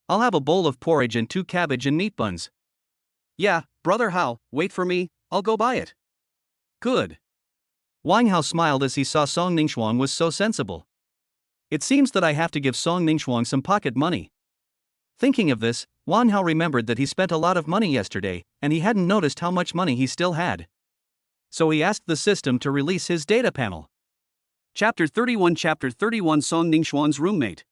I'll have a bowl of porridge and 2 cabbage and meat buns. Yeah, Brother Hao, wait for me, I'll go buy it. Good. Wang Hao smiled as he saw Song Ningxuang was so sensible. It seems that I have to give Song Ningxuang some pocket money. Thinking of this, Wang Hao remembered that he spent a lot of money yesterday, and he hadn't noticed how much money he still had. So he asked the system to release his data panel. Chapter 31 Song Ningxuang's roommate.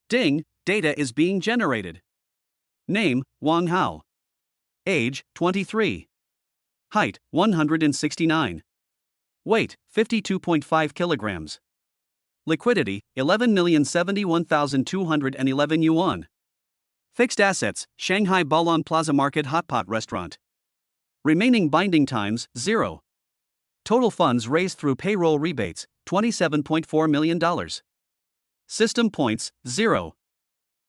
Ding, data is being generated. Name, Wang Hao. Age, 23. Height, 169. Weight, 52.5 kilograms. Liquidity, 11,071,211 yuan. Fixed assets, Shanghai Baolong Plaza Market Hotpot Restaurant. Remaining binding times, 0. Total funds raised through payroll rebates, $27.4 million. System points, 0.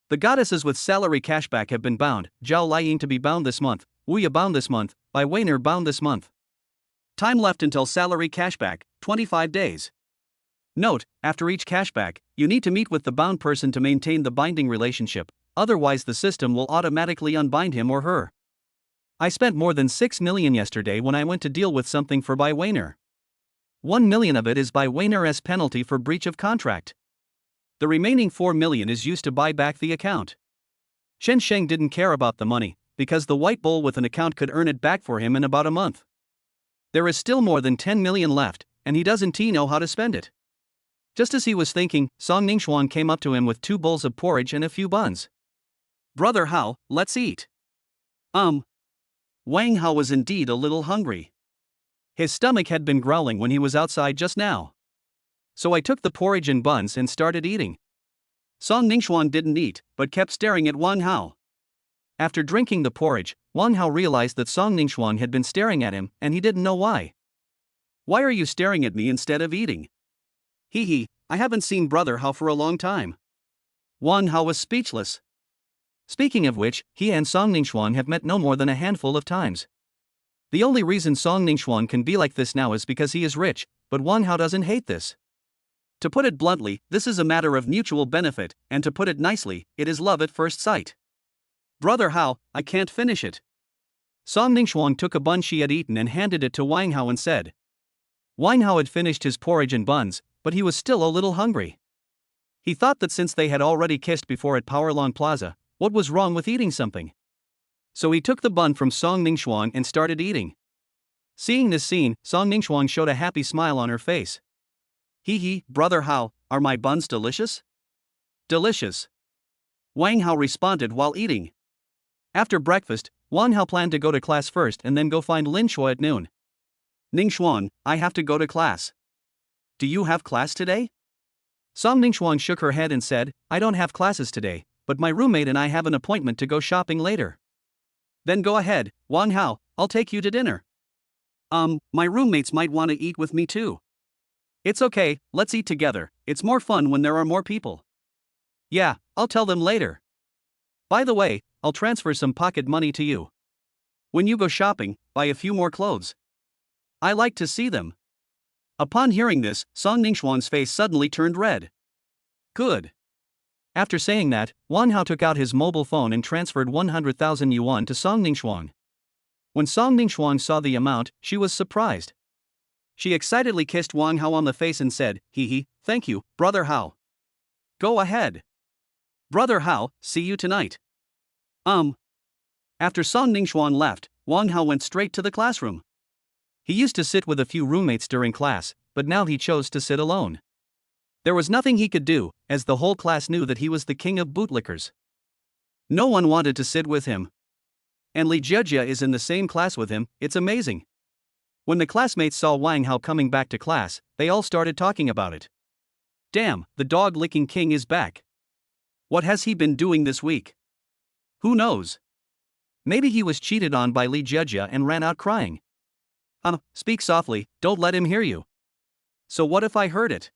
The goddesses with salary cashback have been bound, Zhao Liying to be bound this month, Wu Ye bound this month, Bai Weiner bound this month. Time left until salary cashback, 25 days. Note, after each cashback, you need to meet with the bound person to maintain the binding relationship, otherwise the system will automatically unbind him or her. I spent more than 6 million yesterday when I went to deal with something for Bai Weiner. 1 million of it is Bai Weiner's penalty for breach of contract. The remaining 4 million is used to buy back the account. Shen Sheng didn't care about the money, because the white bull with an account could earn it back for him in about a month. There is still more than 10 million left, and he doesn't know how to spend it. Just as he was thinking, Song Ningxuang came up to him with 2 bowls of porridge and a few buns. Brother Hao, let's eat. Wang Hao was indeed a little hungry. His stomach had been growling when he was outside just now. So I took the porridge and buns and started eating. Song Ningxuang didn't eat, but kept staring at Wang Hao. After drinking the porridge, Wang Hao realized that Song Ningxuang had been staring at him, and he didn't know why. Why are you staring at me instead of eating? Hee, I haven't seen Brother Hao for a long time. Wang Hao was speechless. Speaking of which, he and Song Ningxuang have met no more than a handful of times. The only reason Song Ningxuang can be like this now is because he is rich, but Wang Hao doesn't hate this. To put it bluntly, this is a matter of mutual benefit, and to put it nicely, it is love at first sight. Brother Hao, I can't finish it. Song Ningxuang took a bun she had eaten and handed it to Wang Hao and said. Wang Hao had finished his porridge and buns, but he was still a little hungry. He thought that since they had already kissed before at Powerlawn Plaza, what was wrong with eating something? So he took the bun from Song Ningxuang and started eating. Seeing this scene, Song Ningxuang showed a happy smile on her face. Hee, Brother Hao, are my buns delicious? Delicious. Wang Hao responded while eating. After breakfast, Wang Hao planned to go to class first and then go find Lin Shuo at noon. Ningxuang, I have to go to class. Do you have class today? Song Ningxuang shook her head and said, I don't have classes today, but my roommate and I have an appointment to go shopping later. Then go ahead, Wang Hao, I'll take you to dinner. My roommates might want to eat with me too. It's okay, let's eat together, it's more fun when there are more people. Yeah, I'll tell them later. By the way, I'll transfer some pocket money to you. When you go shopping, buy a few more clothes. I like to see them. Upon hearing this, Song Ningxuang's face suddenly turned red. Good. After saying that, Wang Hao took out his mobile phone and transferred 100,000 yuan to Song Ningxuang. When Song Ningxuang saw the amount, she was surprised. She excitedly kissed Wang Hao on the face and said, Hee, thank you, Brother Hao. Go ahead. Brother Hao, see you tonight. After Song Ningxuang left, Wang Hao went straight to the classroom. He used to sit with a few roommates during class, but now he chose to sit alone. There was nothing he could do, as the whole class knew that he was the king of bootlickers. No one wanted to sit with him. And Li Jiejia is in the same class with him. It's amazing. When the classmates saw Wang Hao coming back to class, they all started talking about it. Damn, the dog-licking king is back. What has he been doing this week? Who knows? Maybe he was cheated on by Li Jiejia and ran out crying. Speak softly, don't let him hear you. So what if I heard it?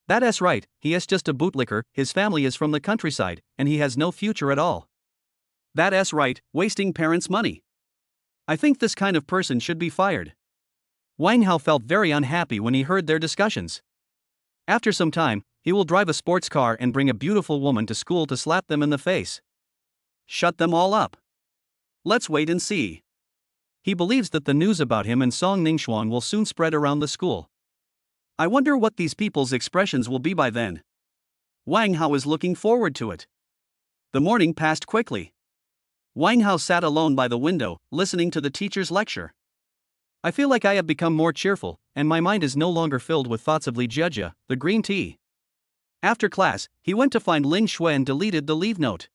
That's right, he is just a bootlicker, his family is from the countryside, and he has no future at all. That's right, wasting parents' money. I think this kind of person should be fired. Wang Hao felt very unhappy when he heard their discussions. After some time, he will drive a sports car and bring a beautiful woman to school to slap them in the face. Shut them all up. Let's wait and see. He believes that the news about him and Song Ningxuan will soon spread around the school. I wonder what these people's expressions will be by then. Wang Hao is looking forward to it. The morning passed quickly. Wang Hao sat alone by the window, listening to the teacher's lecture. I feel like I have become more cheerful, and my mind is no longer filled with thoughts of Li Jiejia, the green tea. After class, he went to find Ling Shui and deleted the leave note.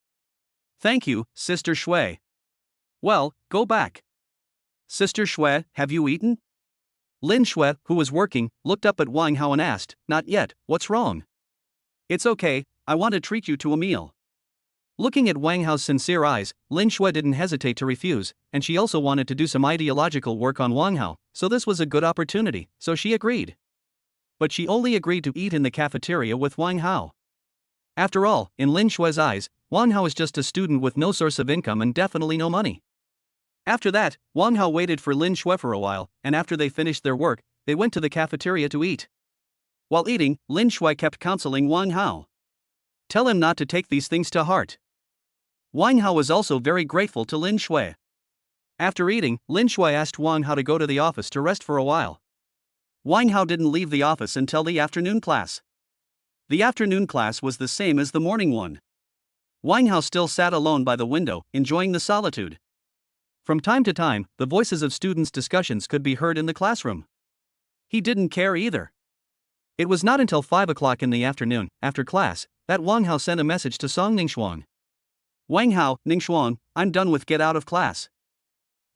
Thank you, Sister Shui. Well, go back. Sister Shui, have you eaten? Lin Shui, who was working, looked up at Wang Hao and asked, Not yet, what's wrong? It's okay, I want to treat you to a meal. Looking at Wang Hao's sincere eyes, Lin Shui didn't hesitate to refuse, and she also wanted to do some ideological work on Wang Hao, so this was a good opportunity, so she agreed. But she only agreed to eat in the cafeteria with Wang Hao. After all, in Lin Shui's eyes, Wang Hao is just a student with no source of income and definitely no money. After that, Wang Hao waited for Lin Shui for a while, and after they finished their work, they went to the cafeteria to eat. While eating, Lin Shui kept counseling Wang Hao. Tell him not to take these things to heart. Wang Hao was also very grateful to Lin Shui. After eating, Lin Shui asked Wang Hao to go to the office to rest for a while. Wang Hao didn't leave the office until the afternoon class. The afternoon class was the same as the morning one. Wang Hao still sat alone by the window, enjoying the solitude. From time to time, the voices of students' discussions could be heard in the classroom. He didn't care either. It was not until 5 o'clock in the afternoon, after class, that Wang Hao sent a message to Song Ningxuan. Wang Hao, Ningxuan, I'm done with get out of class.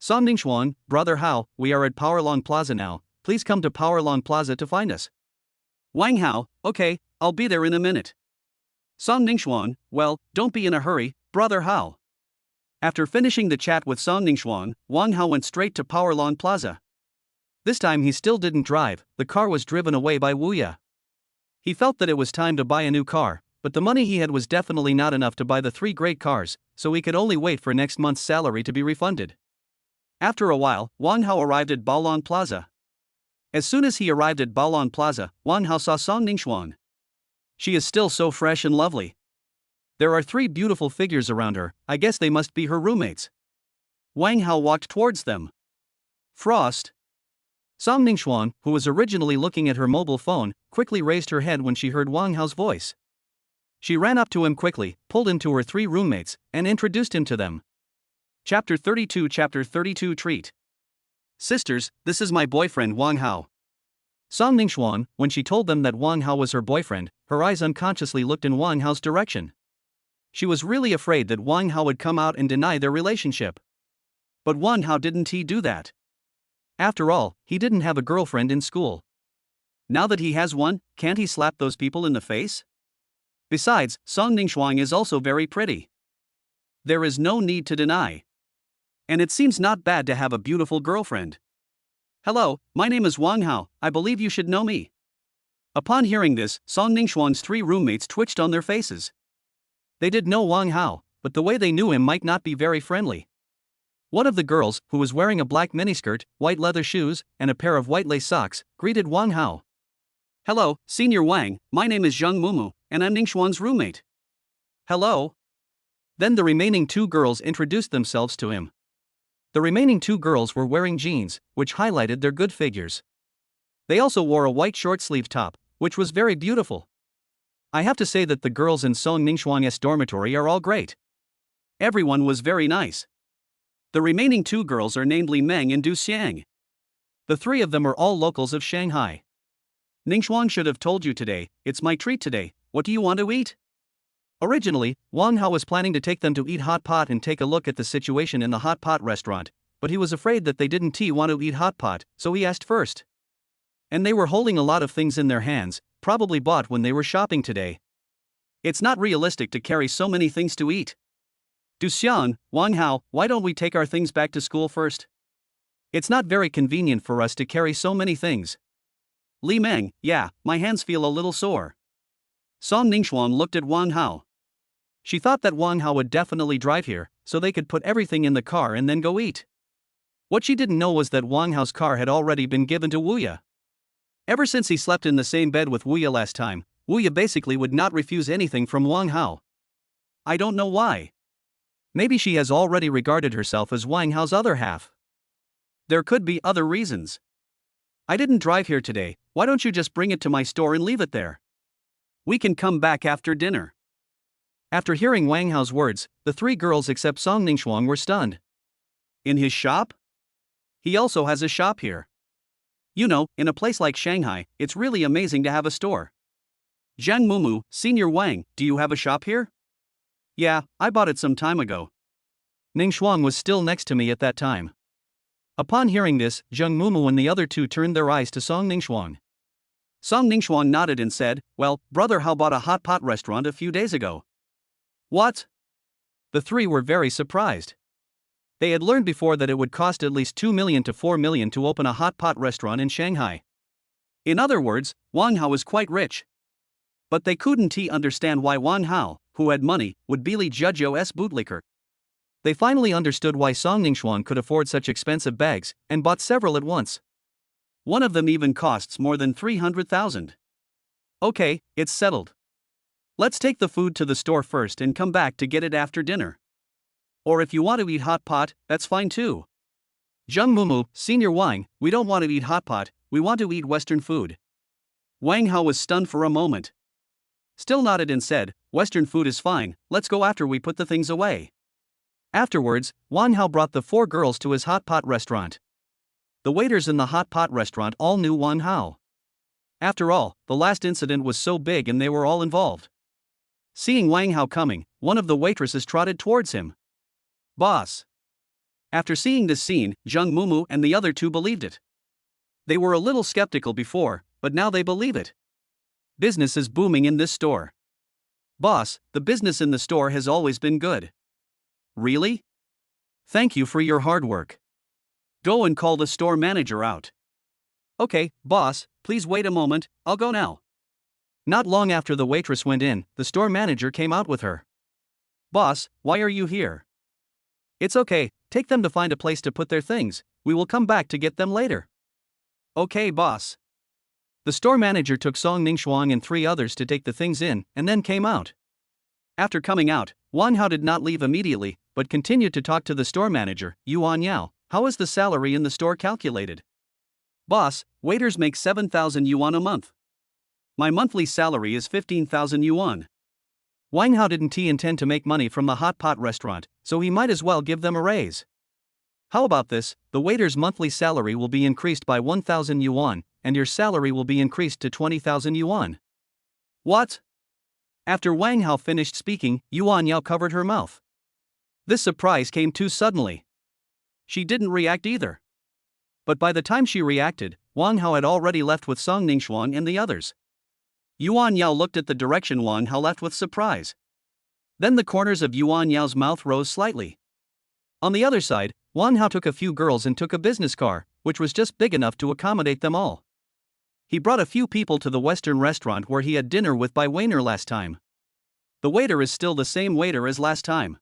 Song Ningxuan, Brother Hao, we are at Powerlong Plaza now, please come to Powerlong Plaza to find us. Wang Hao, okay, I'll be there in a minute. Song Ningxuan, well, don't be in a hurry, Brother Hao. After finishing the chat with Song Ningxuan, Wang Hao went straight to Powerlong Plaza. This time he still didn't drive, the car was driven away by Wu Ya. He felt that it was time to buy a new car, but the money he had was definitely not enough to buy the 3 great cars, so he could only wait for next month's salary to be refunded. After a while, Wang Hao arrived at Baolong Plaza. As soon as he arrived at Baolong Plaza, Wang Hao saw Song Ningxuan. She is still so fresh and lovely. There are 3 beautiful figures around her, I guess they must be her roommates. Wang Hao walked towards them. Frost. Song Ningxuan, who was originally looking at her mobile phone, quickly raised her head when she heard Wang Hao's voice. She ran up to him quickly, pulled him to her 3 roommates, and introduced him to them. Chapter 32 Treat. Sisters, this is my boyfriend Wang Hao. Song Ningxuan, when she told them that Wang Hao was her boyfriend, her eyes unconsciously looked in Wang Hao's direction. She was really afraid that Wang Hao would come out and deny their relationship. But Wang Hao didn't do that. After all, he didn't have a girlfriend in school. Now that he has one, can't he slap those people in the face? Besides, Song Ningxuan is also very pretty. There is no need to deny. And it seems not bad to have a beautiful girlfriend. Hello, my name is Wang Hao, I believe you should know me. Upon hearing this, Song Ningxuan's 3 roommates twitched on their faces. They did know Wang Hao, but the way they knew him might not be very friendly. One of the girls, who was wearing a black miniskirt, white leather shoes, and a pair of white lace socks, greeted Wang Hao. Hello, Senior Wang, my name is Zheng Mumu, and I'm Ningxuan's roommate. Hello. Then the remaining 2 girls introduced themselves to him. The remaining 2 girls were wearing jeans, which highlighted their good figures. They also wore a white short-sleeved top, which was very beautiful. I have to say that the girls in Song Ningxuan's dormitory are all great. Everyone was very nice. The remaining 2 girls are named Li Meng and Du Xiang. The three of them are all locals of Shanghai. Ningxuang should have told you today, it's my treat today, what do you want to eat? Originally, Wang Hao was planning to take them to eat hot pot and take a look at the situation in the hot pot restaurant, but he was afraid that they didn't want to eat hot pot, so he asked first. And they were holding a lot of things in their hands, probably bought when they were shopping today. It's not realistic to carry so many things to eat. Duxian, Wang Hao, why don't we take our things back to school first? It's not very convenient for us to carry so many things. Li Meng, yeah, my hands feel a little sore. Song Ningxuang looked at Wang Hao. She thought that Wang Hao would definitely drive here, so they could put everything in the car and then go eat. What she didn't know was that Wang Hao's car had already been given to Wuya. Ever since he slept in the same bed with Wuya last time, Wuya basically would not refuse anything from Wang Hao. I don't know why. Maybe she has already regarded herself as Wang Hao's other half. There could be other reasons. I didn't drive here today, why don't you just bring it to my store and leave it there? We can come back after dinner. After hearing Wang Hao's words, the three girls except Song Ningxuang were stunned. In his shop? He also has a shop here. You know, in a place like Shanghai, it's really amazing to have a store. Zhang Mumu, Senior Wang, do you have a shop here? Yeah, I bought it some time ago. Ningxuang was still next to me at that time. Upon hearing this, Zhang Mumu and the other two turned their eyes to Song Ningxuang. Song Ningxuang nodded and said, well, brother Hao bought a hot pot restaurant a few days ago. What? The three were very surprised. They had learned before that it would cost at least 2 million to 4 million to open a hot pot restaurant in Shanghai. In other words, Wang Hao was quite rich. But they couldn't understand why Wang Hao, who had money, would be Li Jiajiu's bootlicker. They finally understood why Song Ningxuang could afford such expensive bags, and bought several at once. One of them even costs more than 300,000. Okay, it's settled. Let's take the food to the store first and come back to get it after dinner. Or if you want to eat hot pot, that's fine too. Zhang Mumu, Senior Wang, we don't want to eat hot pot, we want to eat Western food. Wang Hao was stunned for a moment. Still nodded and said, Western food is fine, let's go after we put the things away. Afterwards, Wang Hao brought the four girls to his hot pot restaurant. The waiters in the hot pot restaurant all knew Wang Hao. After all, the last incident was so big and they were all involved. Seeing Wang Hao coming, one of the waitresses trotted towards him. Boss. After seeing this scene, Zhang Mumu and the other two believed it. They were a little skeptical before, but now they believe it. Business is booming in this store. Boss, the business in the store has always been good. Really? Thank you for your hard work. Go and call the store manager out. Okay, boss, please wait a moment, I'll go now. Not long after the waitress went in, the store manager came out with her. Boss, why are you here? It's okay, take them to find a place to put their things, we will come back to get them later. Okay, boss. The store manager took Song Ningxuang and three others to take the things in, and then came out. After coming out, Wang Hao did not leave immediately, but continued to talk to the store manager, Yuan Yao. How is the salary in the store calculated? Boss, waiters make 7,000 yuan a month. My monthly salary is 15,000 yuan. Wang Hao didn't intend to make money from the hot pot restaurant, so he might as well give them a raise. How about this, the waiter's monthly salary will be increased by 1,000 yuan, and your salary will be increased to 20,000 yuan. What? After Wang Hao finished speaking, Yuan Yao covered her mouth. This surprise came too suddenly. She didn't react either. But by the time she reacted, Wang Hao had already left with Song Ningxuang and the others. Yuan Yao looked at the direction Wang Hao left with surprise. Then the corners of Yuan Yao's mouth rose slightly. On the other side, Wang Hao took a few girls and took a business car, which was just big enough to accommodate them all. He brought a few people to the Western restaurant where he had dinner with Bai Weiner last time. The waiter is still the same waiter as last time.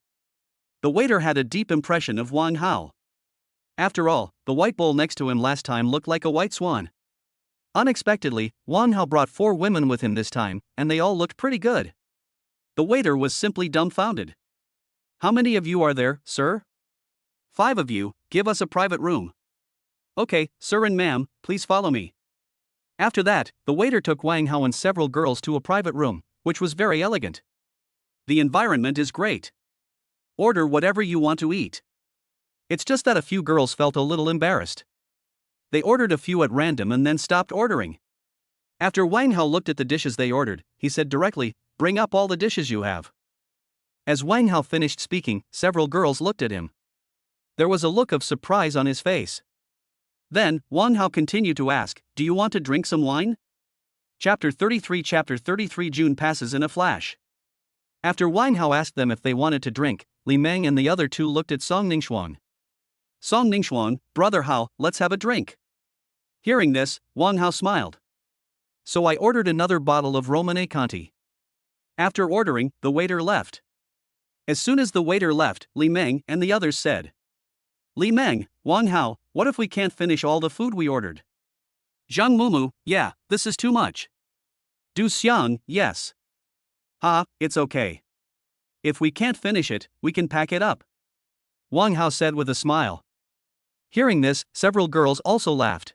The waiter had a deep impression of Wang Hao. After all, the white bull next to him last time looked like a white swan. Unexpectedly, Wang Hao brought 4 women with him this time, and they all looked pretty good. The waiter was simply dumbfounded. How many of you are there, sir? 5 of you, give us a private room. Okay, sir and ma'am, please follow me. After that, the waiter took Wang Hao and several girls to a private room, which was very elegant. The environment is great. Order whatever you want to eat. It's just that a few girls felt a little embarrassed. They ordered a few at random and then stopped ordering. After Wang Hao looked at the dishes they ordered, he said directly, "Bring up all the dishes you have." As Wang Hao finished speaking, several girls looked at him. There was a look of surprise on his face. Then, Wang Hao continued to ask, "Do you want to drink some wine?" Chapter 33 June passes in a flash. After Wang Hao asked them if they wanted to drink, Li Meng and the other two looked at Song Ningxuan. "Song Ningxuan, brother Hao, let's have a drink." Hearing this, Wang Hao smiled. "So I ordered another bottle of Romanée Conti." After ordering, the waiter left. As soon as the waiter left, Li Meng and the others said, "Li Meng, Wang Hao, what if we can't finish all the food we ordered?" Zhang Mumu, "Yeah, this is too much." Du Xiang, "Yes." "Ha, it's okay. If we can't finish it, we can pack it up," Wang Hao said with a smile. Hearing this, several girls also laughed.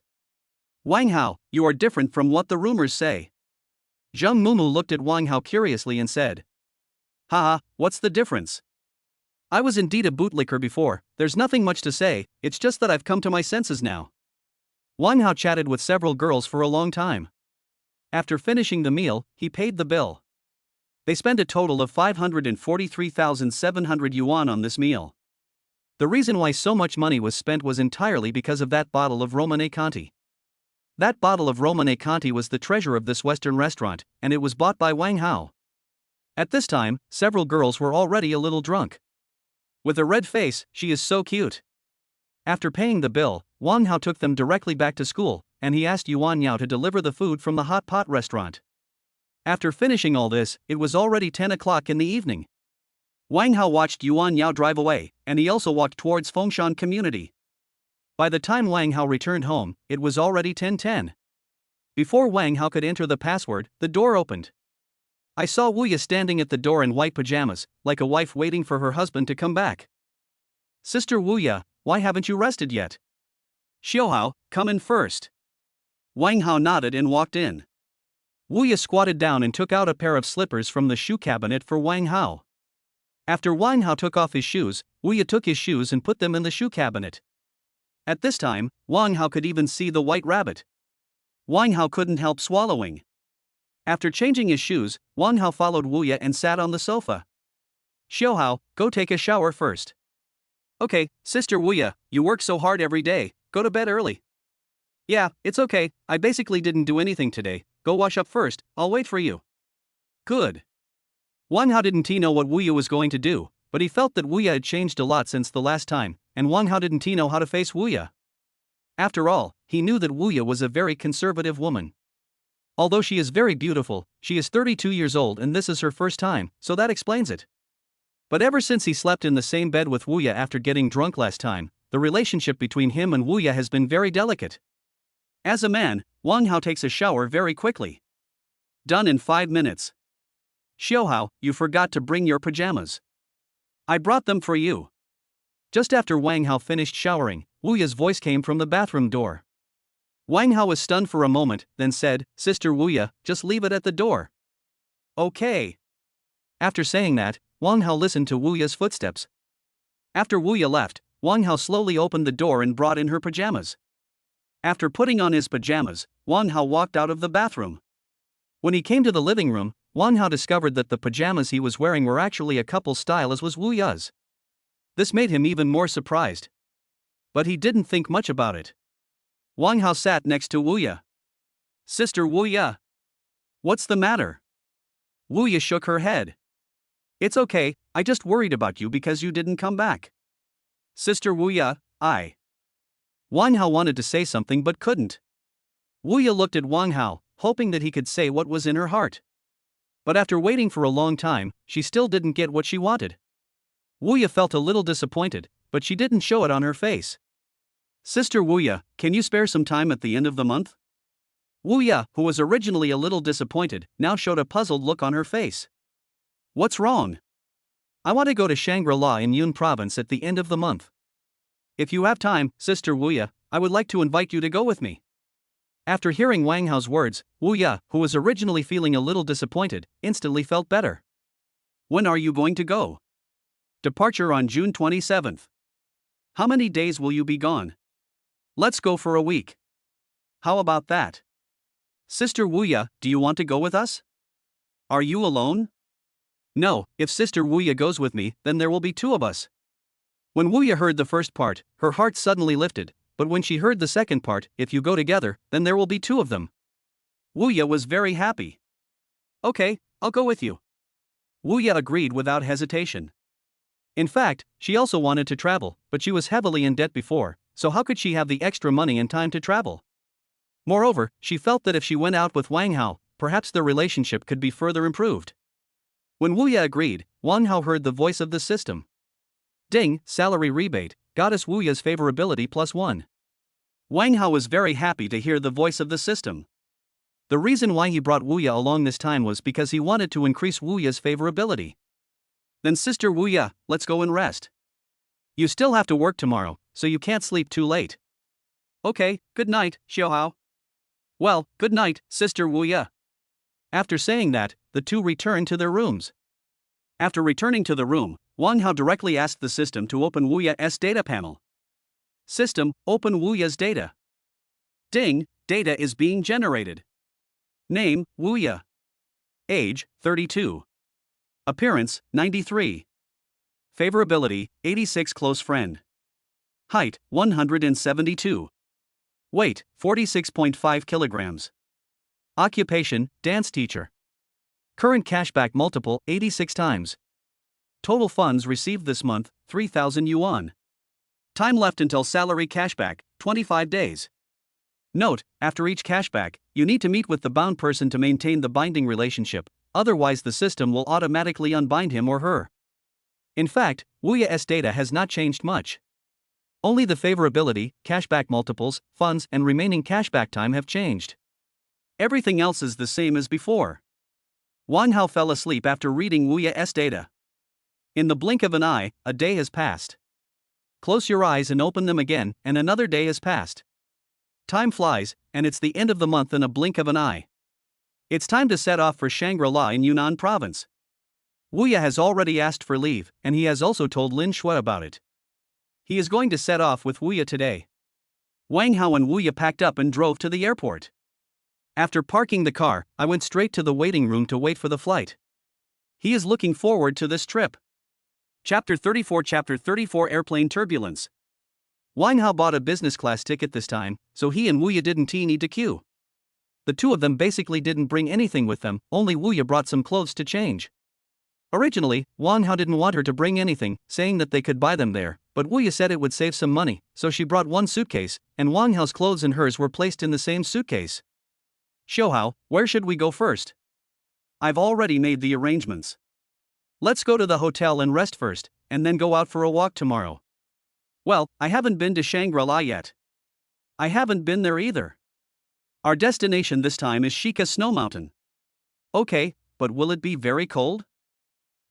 "Wang Hao, you are different from what the rumors say." Zhang Mumu looked at Wang Hao curiously and said, "Haha, what's the difference? I was indeed a bootlicker before, there's nothing much to say, it's just that I've come to my senses now." Wang Hao chatted with several girls for a long time. After finishing the meal, he paid the bill. They spent a total of 543,700 yuan on this meal. The reason why so much money was spent was entirely because of that bottle of Romanée Conti. That bottle of Romanée Conti was the treasure of this Western restaurant, and it was bought by Wang Hao. At this time, several girls were already a little drunk. With a red face, "She is so cute." After paying the bill, Wang Hao took them directly back to school, and he asked Yuan Yao to deliver the food from the hot pot restaurant. After finishing all this, it was already 10 o'clock in the evening. Wang Hao watched Yuan Yao drive away, and he also walked towards Fengshan community. By the time Wang Hao returned home, it was already 10:10. Before Wang Hao could enter the password, the door opened. I saw Wuya standing at the door in white pajamas, like a wife waiting for her husband to come back. "Sister Wuya, why haven't you rested yet?" "Xiaohao, come in first." Wang Hao nodded and walked in. Wuya squatted down and took out a pair of slippers from the shoe cabinet for Wang Hao. After Wang Hao took off his shoes, Wuya took his shoes and put them in the shoe cabinet. At this time, Wang Hao could even see the white rabbit. Wang Hao couldn't help swallowing. After changing his shoes, Wang Hao followed Wuya and sat on the sofa. "Xiaohao, go take a shower first." "Okay, Sister Wuya, you work so hard every day, go to bed early." "Yeah, it's okay, I basically didn't do anything today, go wash up first, I'll wait for you." "Good." Wang Hao didn't know what Wuya was going to do, but he felt that Wuya had changed a lot since the last time, and Wang Hao didn't know how to face Wuya. After all, he knew that Wuya was a very conservative woman. Although she is very beautiful, she is 32 years old and this is her first time, so that explains it. But ever since he slept in the same bed with Wuya after getting drunk last time, the relationship between him and Wuya has been very delicate. As a man, Wang Hao takes a shower very quickly. Done in 5 minutes. "Xiaohao, you forgot to bring your pajamas. I brought them for you." Just after Wang Hao finished showering, Wuya's voice came from the bathroom door. Wang Hao was stunned for a moment, then said, "Sister Wuya, just leave it at the door." "Okay." After saying that, Wang Hao listened to Wuya's footsteps. After Wuya left, Wang Hao slowly opened the door and brought in her pajamas. After putting on his pajamas, Wang Hao walked out of the bathroom. When he came to the living room, Wang Hao discovered that the pajamas he was wearing were actually a couple style as was Wuya's. This made him even more surprised. But he didn't think much about it. Wang Hao sat next to Wuya. "Sister Wuya, what's the matter?" Wuya shook her head. "It's okay, I just worried about you because you didn't come back." "Sister Wuya, Wang Hao wanted to say something but couldn't. Wuya looked at Wang Hao, hoping that he could say what was in her heart. But after waiting for a long time, she still didn't get what she wanted. Wuya felt a little disappointed, but she didn't show it on her face. "Sister Wuya, can you spare some time at the end of the month?" Wuya, who was originally a little disappointed, now showed a puzzled look on her face. "What's wrong?" "I want to go to Shangri-La in Yun Province at the end of the month. If you have time, Sister Wuya, I would like to invite you to go with me." After hearing Wang Hao's words, Wuya, who was originally feeling a little disappointed, instantly felt better. "When are you going to go?" "Departure on June 27th. How many days will you be gone?" "Let's go for a week." how about that? Sister Wuya, do you want to go with us? Are you alone? No, if Sister Wuya goes with me, then there will be two of us. When Wuya heard the first part, her heart suddenly lifted, but when she heard the second part, if you go together, then there will be two of them. Wuya was very happy. Okay, I'll go with you. Wuya agreed without hesitation. In fact, she also wanted to travel, but she was heavily in debt before, so how could she have the extra money and time to travel? Moreover, she felt that if she went out with Wang Hao, perhaps their relationship could be further improved. When Wuya agreed, Wang Hao heard the voice of the system. Ding, salary rebate, Goddess Wuya's favorability +1. Wang Hao was very happy to hear the voice of the system. The reason why he brought Wuya along this time was because he wanted to increase Wuya's favorability. Then Sister Wuya, let's go and rest. You still have to work tomorrow, so you can't sleep too late. Okay, good night, Xiaohao. Well, good night, Sister Wuya. After saying that, the two returned to their rooms. After returning to the room, Wang Hao directly asked the system to open Wuya's data panel. System, open Wuya's data. Ding, data is being generated. Name, Wuya. Age, 32. Appearance, 93. Favorability, 86. Close friend. Height, 172. Weight, 46.5 kilograms. Occupation, dance teacher. Current cashback multiple, 86 times. Total funds received this month, 3,000 yuan. Time left until salary cashback, 25 days. Note, after each cashback, you need to meet with the bound person to maintain the binding relationship, otherwise the system will automatically unbind him or her. In fact, Wuya's data has not changed much. Only the favorability, cashback multiples, funds, and remaining cashback time have changed. Everything else is the same as before. Wang Hao fell asleep after reading Wuya's data. In the blink of an eye, a day has passed. Close your eyes and open them again, and another day has passed. Time flies, and it's the end of the month in a blink of an eye. It's time to set off for Shangri-La in Yunnan province. Wuya has already asked for leave, and he has also told Lin Shui about it. He is going to set off with Wuya today. Wang Hao and Wuya packed up and drove to the airport. After parking the car, I went straight to the waiting room to wait for the flight. He is looking forward to this trip. Chapter 34 Airplane Turbulence. Wang Hao bought a business class ticket this time, so he and Wuya didn't need to queue. The two of them basically didn't bring anything with them, only Wuya brought some clothes to change. Originally, Wang Hao didn't want her to bring anything, saying that they could buy them there, but Wuya said it would save some money, so she brought one suitcase, and Wang Hao's clothes and hers were placed in the same suitcase. Xiaohao, where should we go first? I've already made the arrangements. Let's go to the hotel and rest first, and then go out for a walk tomorrow. Well, I haven't been to Shangri-La yet. I haven't been there either. Our destination this time is Shika Snow Mountain. Okay, but will it be very cold?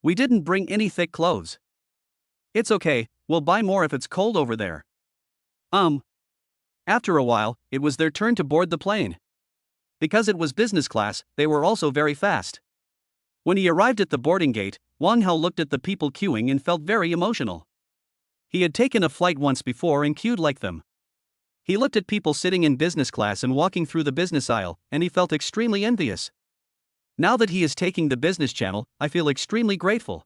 We didn't bring any thick clothes. It's okay, we'll buy more if it's cold over there. After a while, it was their turn to board the plane. Because it was business class, they were also very fast. When he arrived at the boarding gate, Wang Hao looked at the people queuing and felt very emotional. He had taken a flight once before and queued like them. He looked at people sitting in business class and walking through the business aisle, and he felt extremely envious. Now that he is taking the business channel, I feel extremely grateful.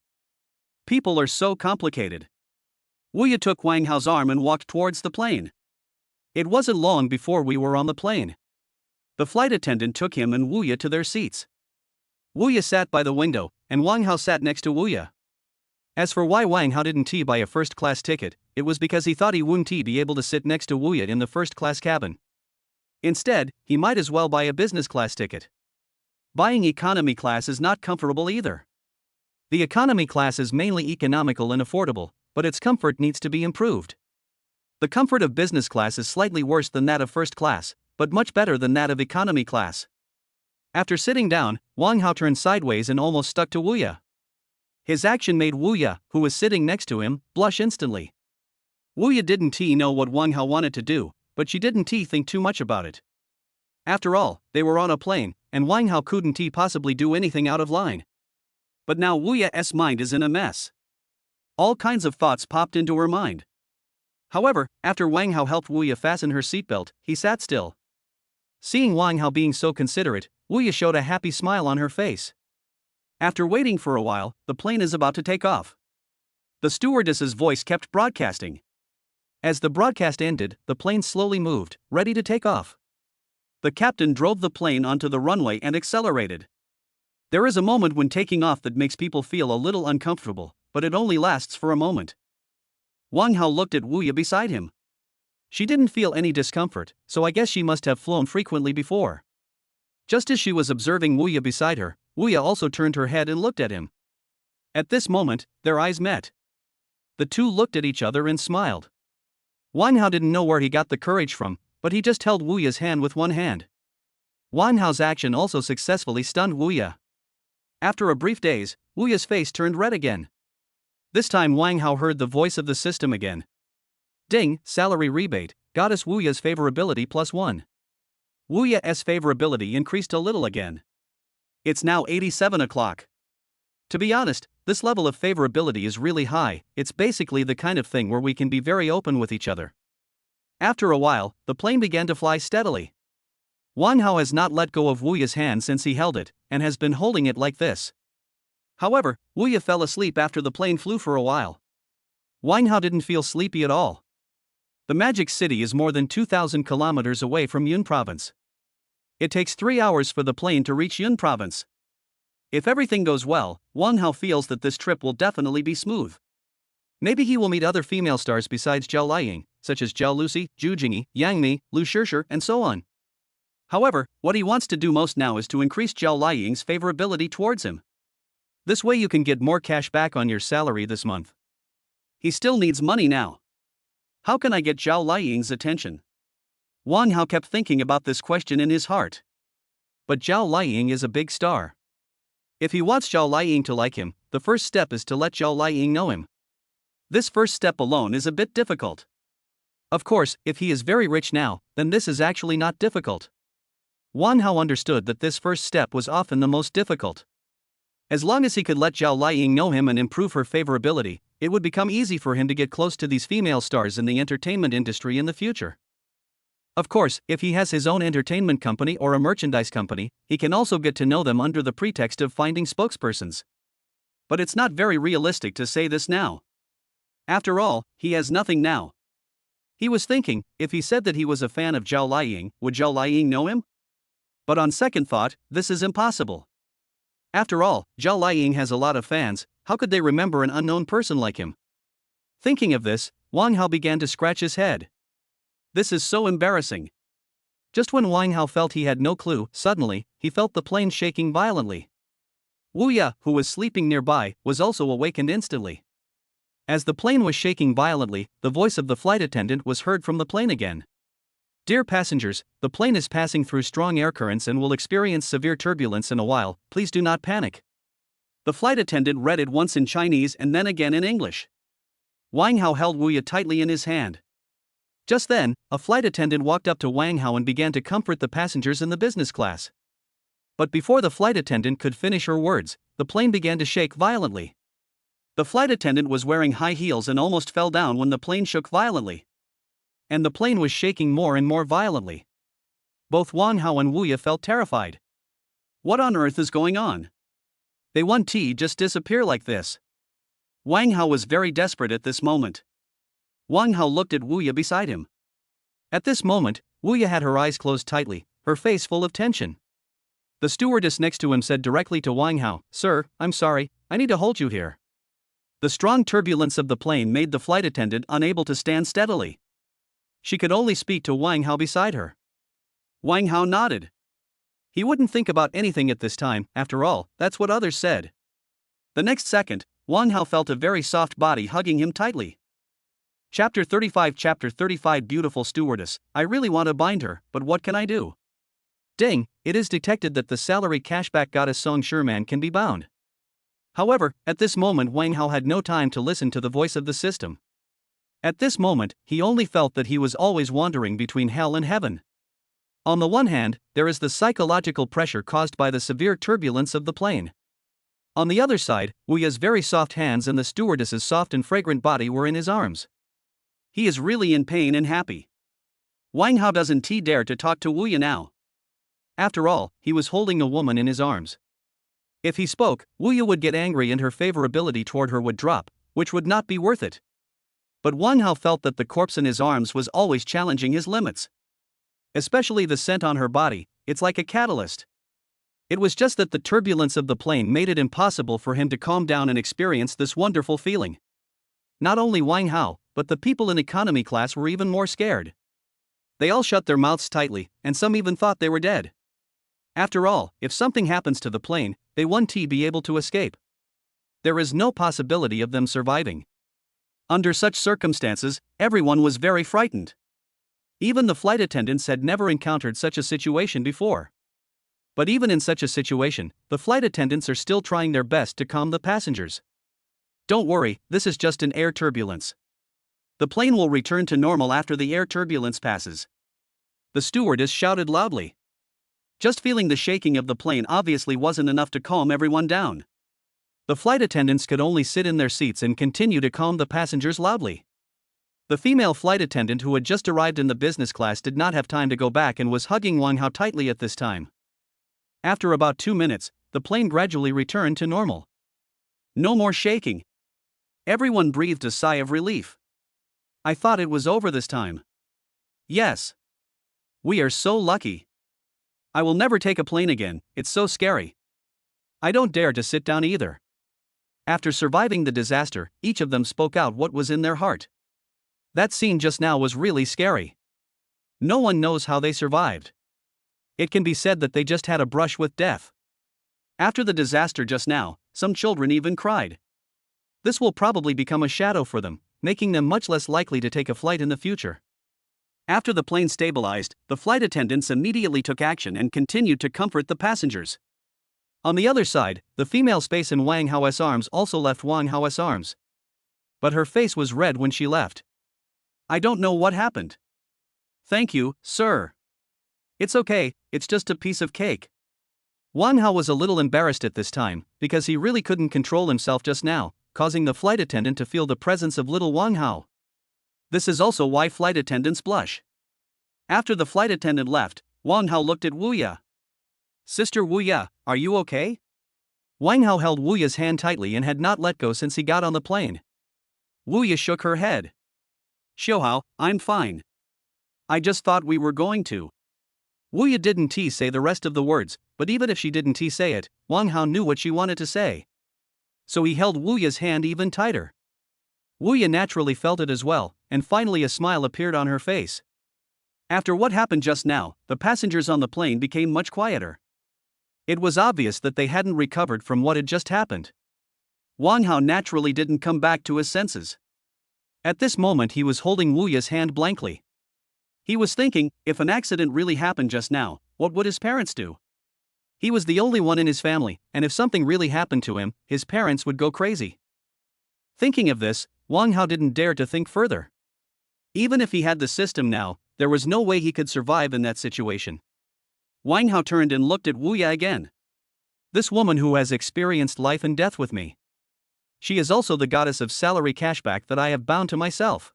People are so complicated. Wuya took Wang Hao's arm and walked towards the plane. It wasn't long before we were on the plane. The flight attendant took him and Wuya to their seats. Wuya sat by the window, and Wang Hao sat next to Wuya. As for why Wang Hao didn't buy a first-class ticket, it was because he thought he wouldn't be able to sit next to Wuya in the first-class cabin. Instead, he might as well buy a business-class ticket. Buying economy class is not comfortable either. The economy class is mainly economical and affordable, but its comfort needs to be improved. The comfort of business class is slightly worse than that of first class, but much better than that of economy class. After sitting down, Wang Hao turned sideways and almost stuck to Wuya. His action made Wuya, who was sitting next to him, blush instantly. Wuya didn't know what Wang Hao wanted to do, but she didn't think too much about it. After all, they were on a plane, and Wang Hao couldn't possibly do anything out of line. But now Wuya's mind is in a mess. All kinds of thoughts popped into her mind. However, after Wang Hao helped Wuya fasten her seatbelt, he sat still. Seeing Wang Hao being so considerate, Wu Ye showed a happy smile on her face. After waiting for a while, the plane is about to take off. The stewardess's voice kept broadcasting. As the broadcast ended, the plane slowly moved, ready to take off. The captain drove the plane onto the runway and accelerated. There is a moment when taking off that makes people feel a little uncomfortable, but it only lasts for a moment. Wang Hao looked at Wu Ye beside him. She didn't feel any discomfort, so I guess she must have flown frequently before. Just as she was observing Wu Ye beside her, Wu Ye also turned her head and looked at him. At this moment, their eyes met. The two looked at each other and smiled. Wang Hao didn't know where he got the courage from, but he just held Wu Ye's hand with one hand. Wang Hao's action also successfully stunned Wu Ye. After a brief daze, Wu Ye's face turned red again. This time Wang Hao heard the voice of the system again. Ding, salary rebate, Goddess Wu Ye's favorability +1. Wu Ye's favorability increased a little again. It's now 87 o'clock. To be honest, this level of favorability is really high. It's basically the kind of thing where we can be very open with each other. After a while, the plane began to fly steadily. Wang Hao has not let go of Wu Ye's hand since he held it, and has been holding it like this. However, Wu Ye fell asleep after the plane flew for a while. Wang Hao didn't feel sleepy at all. The Magic City is more than 2,000 kilometers away from Yun Province. It takes 3 hours for the plane to reach Yun Province. If everything goes well, Wang Hao feels that this trip will definitely be smooth. Maybe he will meet other female stars besides Zhao Liying, such as Zhao Lucy, Zhu Jingyi, Yang Mi, Lu Shishir, and so on. However, what he wants to do most now is to increase Zhao Liying's favorability towards him. This way you can get more cash back on your salary this month. He still needs money now. How can I get Zhao Liying's attention? Wang Hao kept thinking about this question in his heart. But Zhao Liying is a big star. If he wants Zhao Liying to like him, the first step is to let Zhao Liying know him. This first step alone is a bit difficult. Of course, if he is very rich now, then this is actually not difficult. Wang Hao understood that this first step was often the most difficult. As long as he could let Zhao Liying know him and improve her favorability, it would become easy for him to get close to these female stars in the entertainment industry in the future. Of course, if he has his own entertainment company or a merchandise company, he can also get to know them under the pretext of finding spokespersons. But it's not very realistic to say this now. After all, he has nothing now. He was thinking, if he said that he was a fan of Zhao Liying, would Zhao Liying know him? But on second thought, this is impossible. After all, Zhao Liying has a lot of fans, how could they remember an unknown person like him? Thinking of this, Wang Hao began to scratch his head. This is so embarrassing. Just when Wang Hao felt he had no clue, suddenly, he felt the plane shaking violently. Wu Ye, who was sleeping nearby, was also awakened instantly. As the plane was shaking violently, the voice of the flight attendant was heard from the plane again. Dear passengers, the plane is passing through strong air currents and will experience severe turbulence in a while, please do not panic. The flight attendant read it once in Chinese and then again in English. Wang Hao held Wu Ye tightly in his hand. Just then, a flight attendant walked up to Wang Hao and began to comfort the passengers in the business class. But before the flight attendant could finish her words, the plane began to shake violently. The flight attendant was wearing high heels and almost fell down when the plane shook violently. And the plane was shaking more and more violently. Both Wang Hao and Wu Ye felt terrified. What on earth is going on? They want tea just disappear like this. Wang Hao was very desperate at this moment. Wang Hao looked at Wu Ye beside him. At this moment, Wu Ye had her eyes closed tightly, her face full of tension. The stewardess next to him said directly to Wang Hao, "Sir, I'm sorry, I need to hold you here." The strong turbulence of the plane made the flight attendant unable to stand steadily. She could only speak to Wang Hao beside her. Wang Hao nodded. He wouldn't think about anything at this time, after all, that's what others said. The next second, Wang Hao felt a very soft body hugging him tightly. Chapter 35 Beautiful Stewardess, I really want to bind her, but what can I do? Ding, it is detected that the salary cashback goddess Song Sherman can be bound. However, at this moment Wang Hao had no time to listen to the voice of the system. At this moment, he only felt that he was always wandering between hell and heaven. On the one hand, there is the psychological pressure caused by the severe turbulence of the plane. On the other side, Wu Ye's very soft hands and the stewardess's soft and fragrant body were in his arms. He is really in pain and happy. Wang Hao doesn't dare to talk to Wu Ye now. After all, he was holding a woman in his arms. If he spoke, Wu Yi would get angry and her favorability toward her would drop, which would not be worth it. But Wang Hao felt that the corpse in his arms was always challenging his limits. Especially the scent on her body, it's like a catalyst. It was just that the turbulence of the plane made it impossible for him to calm down and experience this wonderful feeling. Not only Wang Hao, but the people in economy class were even more scared. They all shut their mouths tightly, and some even thought they were dead. After all, if something happens to the plane, they won't be able to escape. There is no possibility of them surviving. Under such circumstances, everyone was very frightened. Even the flight attendants had never encountered such a situation before. But even in such a situation, the flight attendants are still trying their best to calm the passengers. Don't worry, this is just an air turbulence. The plane will return to normal after the air turbulence passes. The stewardess shouted loudly. Just feeling the shaking of the plane obviously wasn't enough to calm everyone down. The flight attendants could only sit in their seats and continue to calm the passengers loudly. The female flight attendant who had just arrived in the business class did not have time to go back and was hugging Wang Hao tightly at this time. After about 2 minutes, the plane gradually returned to normal. No more shaking. Everyone breathed a sigh of relief. I thought it was over this time. Yes. We are so lucky. I will never take a plane again, it's so scary. I don't dare to sit down either. After surviving the disaster, each of them spoke out what was in their heart. That scene just now was really scary. No one knows how they survived. It can be said that they just had a brush with death. After the disaster just now, some children even cried. This will probably become a shadow for them, making them much less likely to take a flight in the future. After the plane stabilized, the flight attendants immediately took action and continued to comfort the passengers. On the other side, the female space in Wang Hao's arms also left Wang Hao's arms. But her face was red when she left. I don't know what happened. Thank you, sir. It's okay, it's just a piece of cake. Wang Hao was a little embarrassed at this time, because he really couldn't control himself just now, causing the flight attendant to feel the presence of little Wang Hao. This is also why flight attendants blush. After the flight attendant left, Wang Hao looked at Wu Yi. Sister Wu Yi, are you okay? Wang Hao held Wu Yi's hand tightly and had not let go since he got on the plane. Wu Yi shook her head. Xiaohao, I'm fine. I just thought we were going to. Wu Yi didn't say the rest of the words, but even if she didn't say it, Wang Hao knew what she wanted to say. So he held Wu Yi's hand even tighter. Wu Yi naturally felt it as well, and finally a smile appeared on her face. After what happened just now, the passengers on the plane became much quieter. It was obvious that they hadn't recovered from what had just happened. Wang Hao naturally didn't come back to his senses. At this moment he was holding Wu Yi's hand blankly. He was thinking, if an accident really happened just now, what would his parents do? He was the only one in his family, and if something really happened to him, his parents would go crazy. Thinking of this, Wang Hao didn't dare to think further. Even if he had the system now, there was no way he could survive in that situation. Wang Hao turned and looked at Wu Yi again. This woman who has experienced life and death with me. She is also the goddess of salary cashback that I have bound to myself.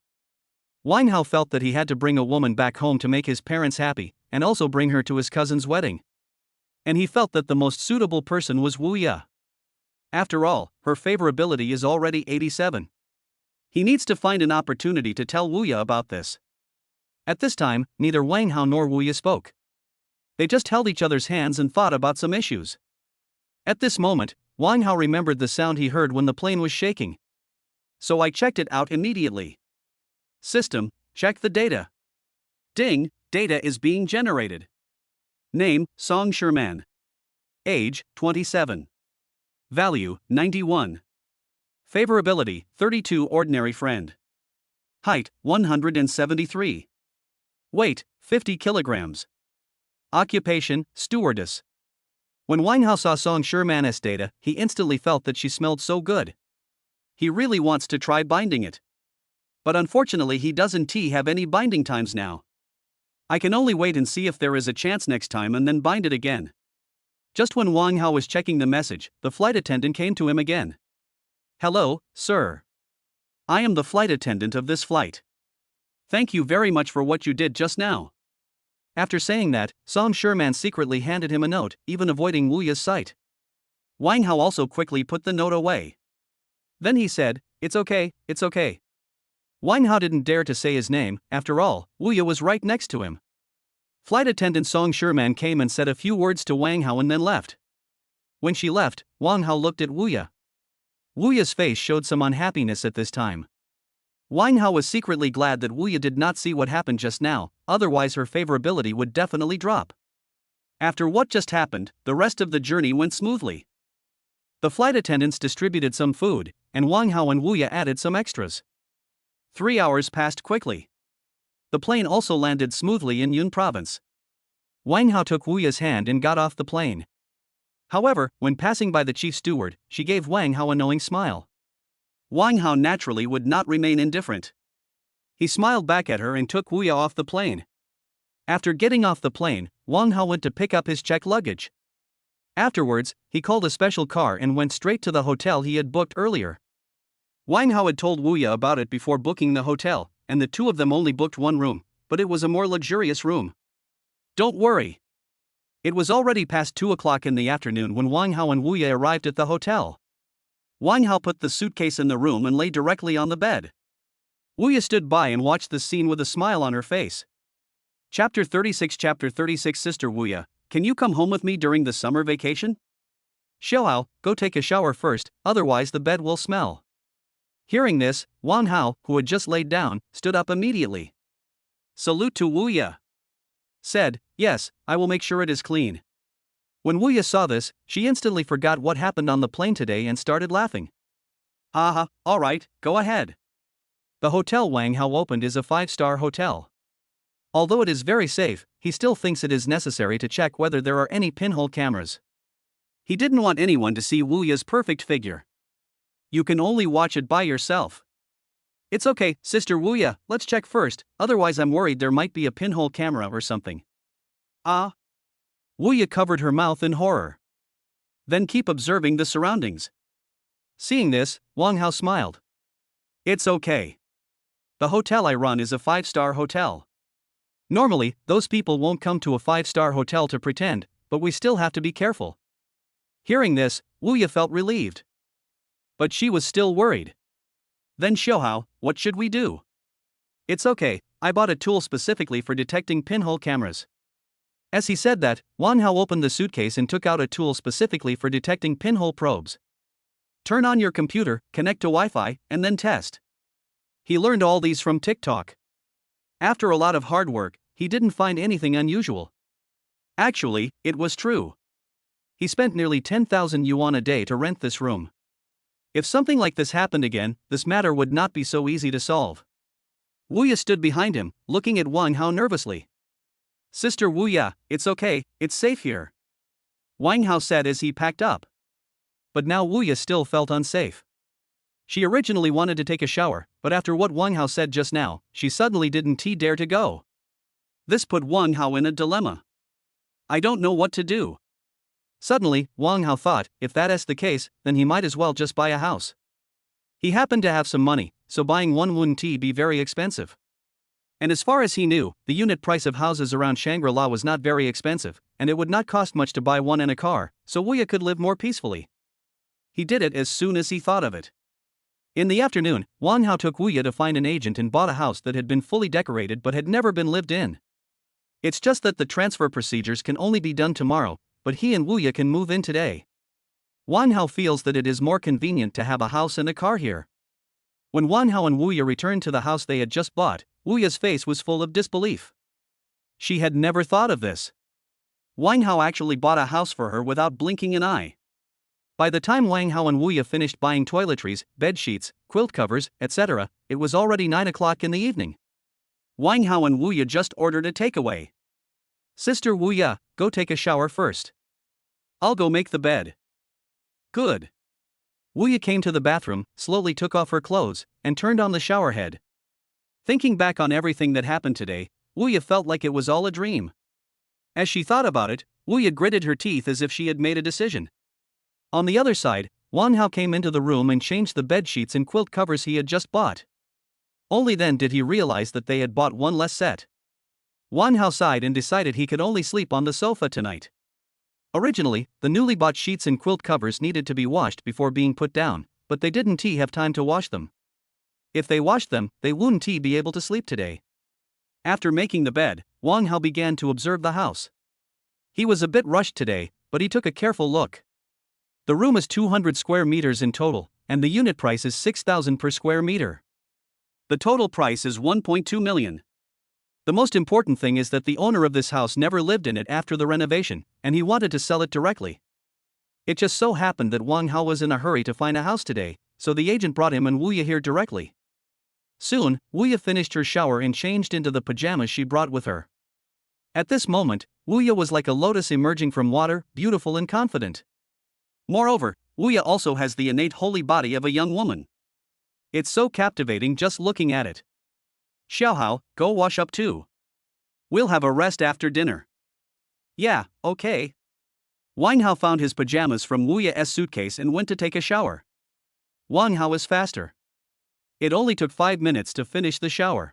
Wang Hao felt that he had to bring a woman back home to make his parents happy, and also bring her to his cousin's wedding. And he felt that the most suitable person was Wu Yi. After all, her favorability is already 87. He needs to find an opportunity to tell Wu Yi about this. At this time, neither Wang Hao nor Wu Yi spoke. They just held each other's hands and thought about some issues. At this moment, Wang Hao remembered the sound he heard when the plane was shaking. So I checked it out immediately. System, check the data. Ding, data is being generated. Name, Song Sherman. Age, 27. Value, 91. Favorability, 32 ordinary friend. Height, 173. Weight, 50 kilograms. Occupation, stewardess. When Wang Hao saw Song Sherman's data, he instantly felt that she smelled so good. He really wants to try binding it. But unfortunately he doesn't have any binding times now. I can only wait and see if there is a chance next time and then bind it again. Just when Wang Hao was checking the message, the flight attendant came to him again. Hello, sir. I am the flight attendant of this flight. Thank you very much for what you did just now. After saying that, Song Sherman secretly handed him a note, even avoiding Wu Ya's sight. Wang Hao also quickly put the note away. Then he said, "It's okay, it's okay." Wang Hao didn't dare to say his name, after all, Wu Ya was right next to him. Flight attendant Song Sherman came and said a few words to Wang Hao and then left. When she left, Wang Hao looked at Wu Ya. Wu Ya's face showed some unhappiness at this time. Wang Hao was secretly glad that Wu Ya did not see what happened just now, otherwise her favorability would definitely drop. After what just happened, the rest of the journey went smoothly. The flight attendants distributed some food, and Wang Hao and Wu Ya added some extras. 3 hours passed quickly. The plane also landed smoothly in Yun Province. Wang Hao took Wu Ya's hand and got off the plane. However, when passing by the chief steward, she gave Wang Hao a knowing smile. Wang Hao naturally would not remain indifferent. He smiled back at her and took Wu Ya off the plane. After getting off the plane, Wang Hao went to pick up his checked luggage. Afterwards, he called a special car and went straight to the hotel he had booked earlier. Wang Hao had told Wu Ya about it before booking the hotel, and the two of them only booked one room, but it was a more luxurious room. Don't worry. It was already past 2 o'clock in the afternoon when Wang Hao and Wu Ya arrived at the hotel. Wang Hao put the suitcase in the room and lay directly on the bed. Wu Ya stood by and watched the scene with a smile on her face. Chapter 36 Sister Wu Ya, can you come home with me during the summer vacation? Xiaohao, go take a shower first, otherwise the bed will smell. Hearing this, Wang Hao, who had just laid down, stood up immediately. Salute to Wu Ya. Said, yes, I will make sure it is clean. When Wu Ya saw this, she instantly forgot what happened on the plane today and started laughing. Haha, alright, go ahead. The hotel Wang Hao opened is a 5-star hotel. Although it is very safe, he still thinks it is necessary to check whether there are any pinhole cameras. He didn't want anyone to see Wu Ya's perfect figure. You can only watch it by yourself. It's okay, Sister Wu Ya, let's check first, otherwise I'm worried there might be a pinhole camera or something. Ah? Wu Ya covered her mouth in horror. Then keep observing the surroundings. Seeing this, Wang Hao smiled. It's okay. The hotel I run is a 5-star hotel. Normally, those people won't come to a 5-star hotel to pretend, but we still have to be careful. Hearing this, Wu Ya felt relieved. But she was still worried. Then Xiaohao, what should we do? It's okay, I bought a tool specifically for detecting pinhole cameras. As he said that, Wang Hao opened the suitcase and took out a tool specifically for detecting pinhole probes. Turn on your computer, connect to Wi-Fi, and then test. He learned all these from TikTok. After a lot of hard work, he didn't find anything unusual. Actually, it was true. He spent nearly 10,000 yuan a day to rent this room. If something like this happened again, this matter would not be so easy to solve. Wu Ya stood behind him, looking at Wang Hao nervously. Sister Wu Ya, it's okay, it's safe here. Wang Hao said as he packed up. But now Wu Ya still felt unsafe. She originally wanted to take a shower, but after what Wang Hao said just now, she suddenly didn't dare to go. This put Wang Hao in a dilemma. I don't know what to do. Suddenly, Wang Hao thought, if that is the case, then he might as well just buy a house. He happened to have some money, so buying one wouldn't be very expensive. And as far as he knew, the unit price of houses around Shangri-La was not very expensive, and it would not cost much to buy one and a car, so Wu Ya could live more peacefully. He did it as soon as he thought of it. In the afternoon, Wang Hao took Wu Ya to find an agent and bought a house that had been fully decorated but had never been lived in. It's just that the transfer procedures can only be done tomorrow, but he and Wu Ya can move in today. Wang Hao feels that it is more convenient to have a house and a car here. When Wang Hao and Wu Ya returned to the house they had just bought, Wu Ya's face was full of disbelief. She had never thought of this. Wang Hao actually bought a house for her without blinking an eye. By the time Wang Hao and Wu Ya finished buying toiletries, bed sheets, quilt covers, etc., it was already 9 o'clock in the evening. Wang Hao and Wu Ya just ordered a takeaway. Sister Wu Ya, go take a shower first. I'll go make the bed. Good. Wu Ya came to the bathroom, slowly took off her clothes, and turned on the shower head. Thinking back on everything that happened today, Wu Ya felt like it was all a dream. As she thought about it, Wu Ya gritted her teeth as if she had made a decision. On the other side, Wang Hao came into the room and changed the bed sheets and quilt covers he had just bought. Only then did he realize that they had bought one less set. Wang Hao sighed and decided he could only sleep on the sofa tonight. Originally, the newly bought sheets and quilt covers needed to be washed before being put down, but they didn't have time to wash them. If they washed them, they wouldn't be able to sleep today. After making the bed, Wang Hao began to observe the house. He was a bit rushed today, but he took a careful look. The room is 200 square meters in total, and the unit price is 6,000 per square meter. The total price is 1.2 million. The most important thing is that the owner of this house never lived in it after the renovation, and he wanted to sell it directly. It just so happened that Wang Hao was in a hurry to find a house today, so the agent brought him and Wuya here directly. Soon, Wuya finished her shower and changed into the pajamas she brought with her. At this moment, Wuya was like a lotus emerging from water, beautiful and confident. Moreover, Wuya also has the innate holy body of a young woman. It's so captivating just looking at it. Xiaohao, go wash up too. We'll have a rest after dinner. Yeah, okay. Wang Hao found his pajamas from Wuya's suitcase and went to take a shower. Wang Hao is faster. It only took 5 minutes to finish the shower.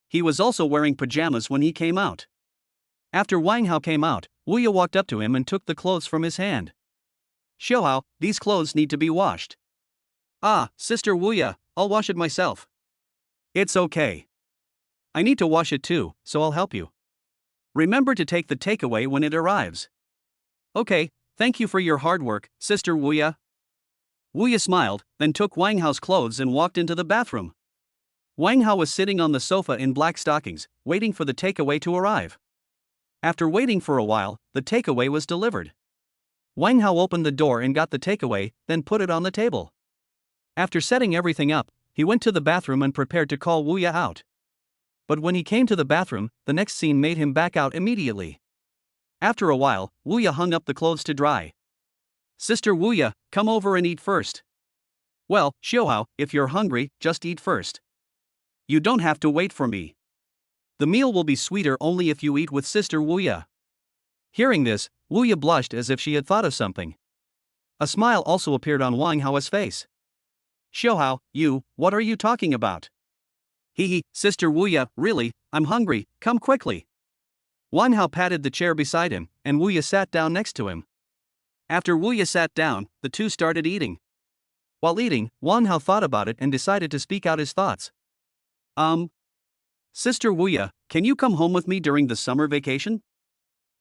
He was also wearing pajamas when he came out. After Wang Hao came out, Wuya walked up to him and took the clothes from his hand. Xiaohao, these clothes need to be washed. Ah, Sister Wuya, I'll wash it myself. It's okay. I need to wash it too, so I'll help you. Remember to take the takeaway when it arrives. Okay, thank you for your hard work, Sister Wuya. Wuya smiled, then took Wang Hao's clothes and walked into the bathroom. Wang Hao was sitting on the sofa in black stockings, waiting for the takeaway to arrive. After waiting for a while, the takeaway was delivered. Wang Hao opened the door and got the takeaway, then put it on the table. After setting everything up, he went to the bathroom and prepared to call Wuya out. But when he came to the bathroom, the next scene made him back out immediately. After a while, Wuya hung up the clothes to dry. Sister Wuya, come over and eat first. Well, Xiaohao, if you're hungry, just eat first. You don't have to wait for me. The meal will be sweeter only if you eat with Sister Wuya. Hearing this, Wuya blushed as if she had thought of something. A smile also appeared on Wang Hao's face. Xiaohao, what are you talking about? Sister Wuya, really, I'm hungry, come quickly. Wang Hao patted the chair beside him, and Wuya sat down next to him. After Wuya sat down, the two started eating. While eating, Wang Hao thought about it and decided to speak out his thoughts. Sister Wuya, can you come home with me during the summer vacation?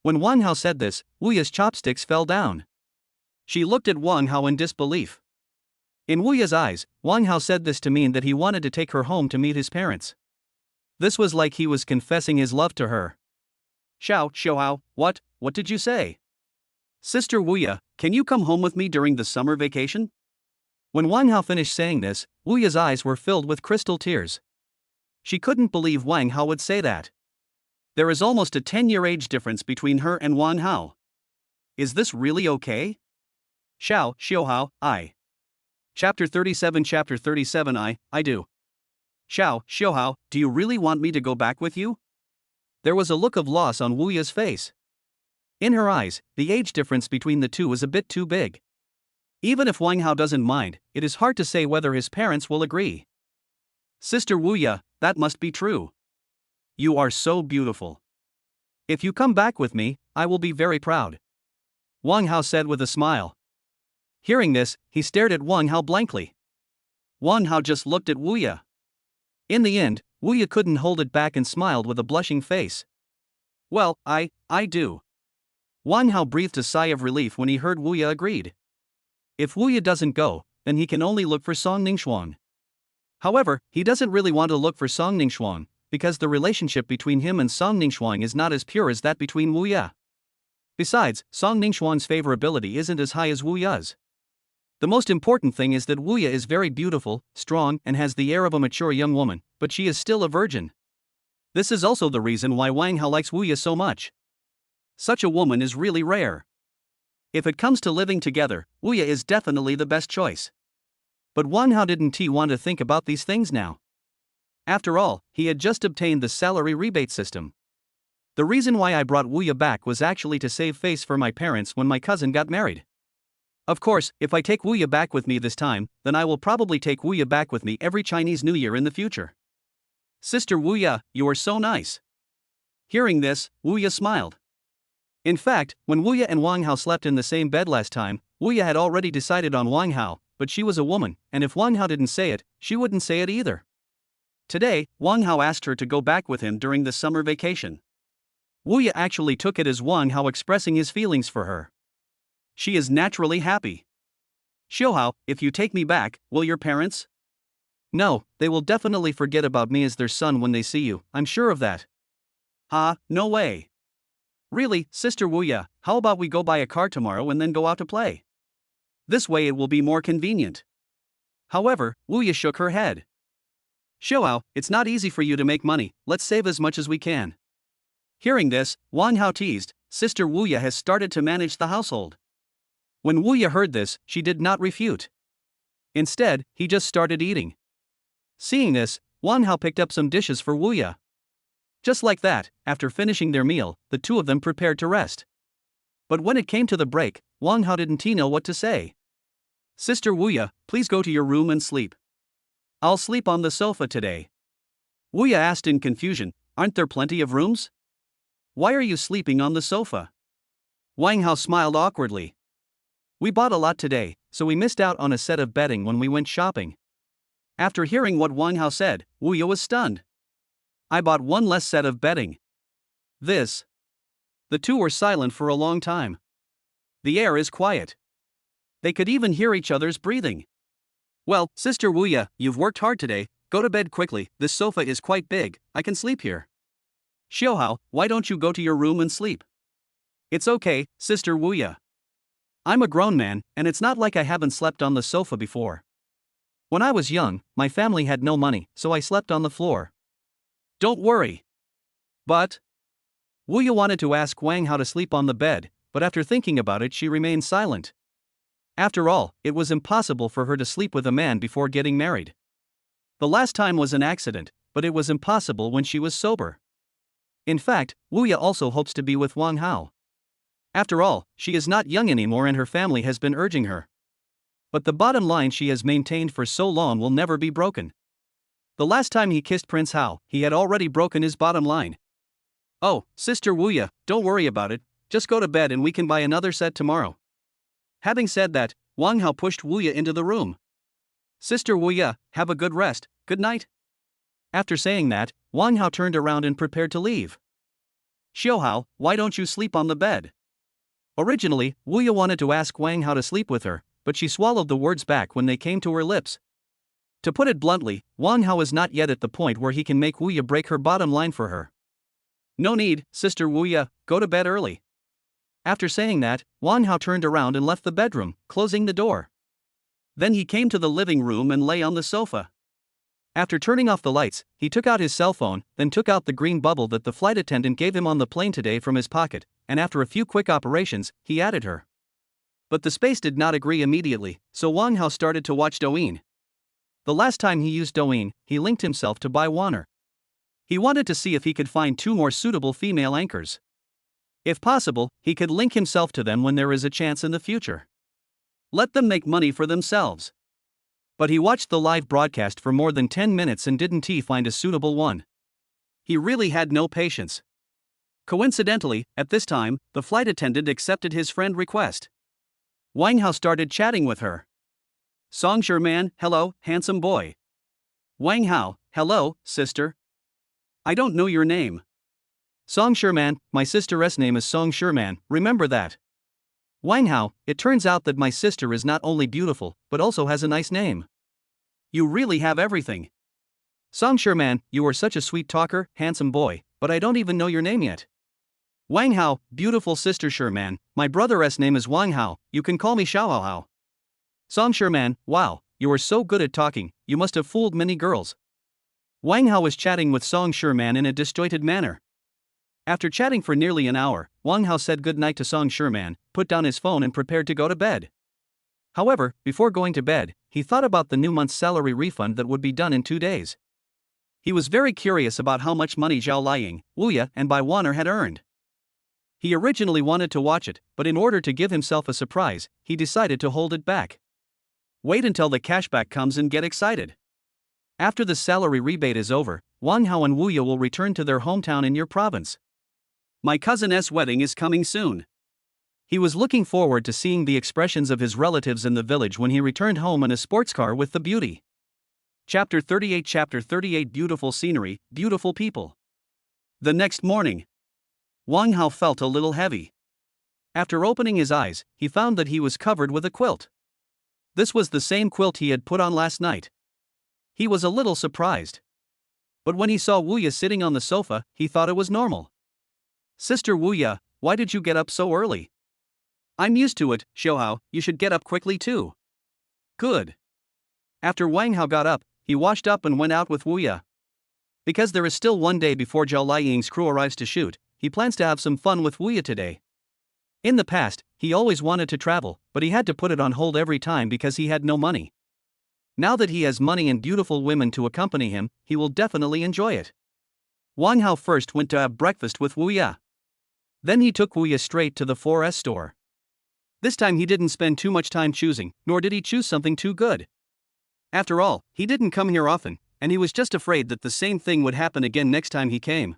When Wang Hao said this, Wuya's chopsticks fell down. She looked at Wang Hao in disbelief. In Wuya's eyes, Wang Hao said this to mean that he wanted to take her home to meet his parents. This was like he was confessing his love to her. Xiaohao, what did you say? Sister Wuya, can you come home with me during the summer vacation? When Wang Hao finished saying this, Wuya's eyes were filled with crystal tears. She couldn't believe Wang Hao would say that. There is almost a 10-year age difference between her and Wang Hao. Is this really okay? Xiaohao, I. Chapter 37 I do. Xiaohao, do you really want me to go back with you? There was a look of loss on Wuya's face. In her eyes, the age difference between the two was a bit too big. Even if Wang Hao doesn't mind, it is hard to say whether his parents will agree. Sister Wuya, that must be true. You are so beautiful. If you come back with me, I will be very proud. Wang Hao said with a smile. Hearing this, he stared at Wang Hao blankly. Wang Hao just looked at Wuya. In the end, Wuya couldn't hold it back and smiled with a blushing face. Well, I do. Wang Hao breathed a sigh of relief when he heard Wuya agreed. If Wuya doesn't go, then he can only look for Song Ningxuan. However, he doesn't really want to look for Song Ningxuan, because the relationship between him and Song Ningxuan is not as pure as that between Wuya. Besides, Song Ningxuan's favorability isn't as high as Wuya's. The most important thing is that Wuya is very beautiful, strong, and has the air of a mature young woman, but she is still a virgin. This is also the reason why Wang Hao likes Wuya so much. Such a woman is really rare. If it comes to living together, Wuya is definitely the best choice. But Wang Hao didn't want to think about these things now. After all, he had just obtained the salary rebate system. The reason why I brought Wuya back was actually to save face for my parents when my cousin got married. Of course, if I take Wuya back with me this time, then I will probably take Wuya back with me every Chinese New Year in the future. Sister Wuya, you are so nice. Hearing this, Wu Ye smiled. In fact, when Wu Ye and Wang Hao slept in the same bed last time, Wu Ye had already decided on Wang Hao, but she was a woman, and if Wang Hao didn't say it, she wouldn't say it either. Today, Wang Hao asked her to go back with him during the summer vacation. Wu Ye actually took it as Wang Hao expressing his feelings for her. She is naturally happy. Xiao Hao, if you take me back, will your parents? No, they will definitely forget about me as their son when they see you, I'm sure of that. Ha, no way. Really, Sister Wu Ye, how about we go buy a car tomorrow and then go out to play? This way it will be more convenient. However, Wu Ye shook her head. Xiao Hao, it's not easy for you to make money, let's save as much as we can. Hearing this, Wang Hao teased, Sister Wu Ye has started to manage the household. When Wu Ye heard this, she did not refute. Instead, he just started eating. Seeing this, Wang Hao picked up some dishes for Wu Ye. Just like that, after finishing their meal, the two of them prepared to rest. But when it came to the break, Wang Hao didn't know what to say. Sister Wu Ye, please go to your room and sleep. I'll sleep on the sofa today. Wu Ye asked in confusion, aren't there plenty of rooms? Why are you sleeping on the sofa? Wang Hao smiled awkwardly. We bought a lot today, so we missed out on a set of bedding when we went shopping. After hearing what Wang Hao said, Wu Ye was stunned. I bought one less set of bedding. This. The two were silent for a long time. The air is quiet. They could even hear each other's breathing. Well, Sister Wu Ye, you've worked hard today, go to bed quickly, this sofa is quite big, I can sleep here. Xiao Hao, why don't you go to your room and sleep? It's okay, Sister Wu Ye. I'm a grown man, and it's not like I haven't slept on the sofa before. When I was young, my family had no money, so I slept on the floor. Don't worry. But Wu Ye wanted to ask Wang Hao to sleep on the bed, but after thinking about it she remained silent. After all, it was impossible for her to sleep with a man before getting married. The last time was an accident, but it was impossible when she was sober. In fact, Wu Ye also hopes to be with Wang Hao. After all, she is not young anymore and her family has been urging her. But the bottom line she has maintained for so long will never be broken. The last time he kissed Prince Hao, he had already broken his bottom line. Oh, Sister Wu Ye, don't worry about it, just go to bed and we can buy another set tomorrow. Having said that, Wang Hao pushed Wu Ye into the room. Sister Wu Ye, have a good rest, good night. After saying that, Wang Hao turned around and prepared to leave. Xiao Hao, why don't you sleep on the bed? Originally, Wu Ye wanted to ask Wang Hao to sleep with her, but she swallowed the words back when they came to her lips. To put it bluntly, Wang Hao is not yet at the point where he can make Wu Ye break her bottom line for her. No need, Sister Wu Ye, go to bed early. After saying that, Wang Hao turned around and left the bedroom, closing the door. Then he came to the living room and lay on the sofa. After turning off the lights, he took out his cell phone, then took out the green bubble that the flight attendant gave him on the plane today from his pocket, and after a few quick operations, he added her. But the space did not agree immediately, so Wang Hao started to watch Douyin. The last time he used Douyin, he linked himself to Bai Wanner. He wanted to see if he could find 2 more suitable female anchors. If possible, he could link himself to them when there is a chance in the future. Let them make money for themselves. But he watched the live broadcast for more than 10 minutes and didn't find a suitable one. He really had no patience. Coincidentally, at this time, the flight attendant accepted his friend request. Wang Hao started chatting with her. Song Sherman, hello, handsome boy. Wang Hao, hello, sister. I don't know your name. Song Sherman, my sister's name is Song Sherman, remember that. Wang Hao, it turns out that my sister is not only beautiful, but also has a nice name. You really have everything. Song Sherman, you are such a sweet talker, handsome boy, but I don't even know your name yet. Wang Hao, beautiful sister Sherman, my brother's name is Wang Hao, you can call me Xiao Hao. Song Sherman, wow, you are so good at talking, you must have fooled many girls. Wang Hao was chatting with Song Sherman in a disjointed manner. After chatting for nearly an hour, Wang Hao said goodnight to Song Sherman, put down his phone and prepared to go to bed. However, before going to bed, he thought about the new month's salary refund that would be done in 2 days. He was very curious about how much money Zhao Liying, Wu Ye, and Bai Wanner had earned. He originally wanted to watch it, but in order to give himself a surprise, he decided to hold it back. Wait until the cashback comes and get excited. After the salary rebate is over, Wang Hao and Wu Ye will return to their hometown in your province. My cousin's wedding is coming soon. He was looking forward to seeing the expressions of his relatives in the village when he returned home in a sports car with the beauty. Chapter 38 Beautiful scenery, beautiful people. The next morning, Wang Hao felt a little heavy. After opening his eyes, he found that he was covered with a quilt. This was the same quilt he had put on last night. He was a little surprised. But when he saw Wuya sitting on the sofa, he thought it was normal. Sister Wuya, why did you get up so early? I'm used to it, Xiaohao, you should get up quickly too. Good. After Wang Hao got up, he washed up and went out with Wuya. Because there is still one day before Zhao Liying's crew arrives to shoot, he plans to have some fun with Wuya today. In the past, he always wanted to travel, but he had to put it on hold every time because he had no money. Now that he has money and beautiful women to accompany him, he will definitely enjoy it. Wang Hao first went to have breakfast with Wuya. Then he took Wuya straight to the 4S store. This time he didn't spend too much time choosing, nor did he choose something too good. After all, he didn't come here often, and he was just afraid that the same thing would happen again next time he came.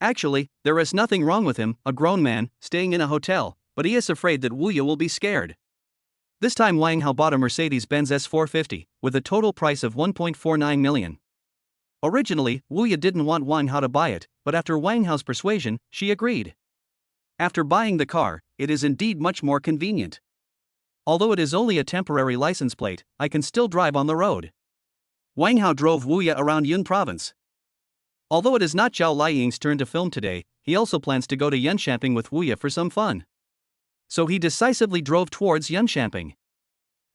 Actually, there is nothing wrong with him, a grown man, staying in a hotel, but he is afraid that Wuya will be scared. This time Wang Hao bought a Mercedes-Benz S450, with a total price of 1.49 million. Originally, Wuya didn't want Wang Hao to buy it, but after Wang Hao's persuasion, she agreed. After buying the car, it is indeed much more convenient. Although it is only a temporary license plate, I can still drive on the road. Wang Hao drove Wuya around Yun province. Although it is not Zhao Liying's turn to film today, he also plans to go to Yunshamping with Wuya for some fun. So he decisively drove towards Yunshamping.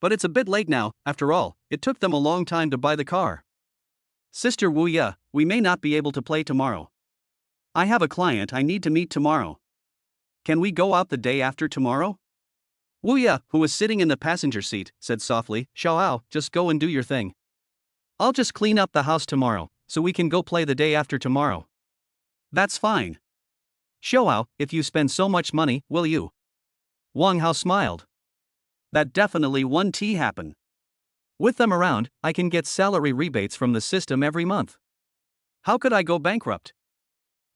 But it's a bit late now, after all, it took them a long time to buy the car. Sister Wuya, we may not be able to play tomorrow. I have a client I need to meet tomorrow. Can we go out the day after tomorrow? Wuya, who was sitting in the passenger seat, said softly, Xiaohao, just go and do your thing. I'll just clean up the house tomorrow, so we can go play the day after tomorrow. That's fine. Xiaohao, if you spend so much money, will you? Wang Hao smiled. That definitely won't happen. With them around, I can get salary rebates from the system every month. How could I go bankrupt?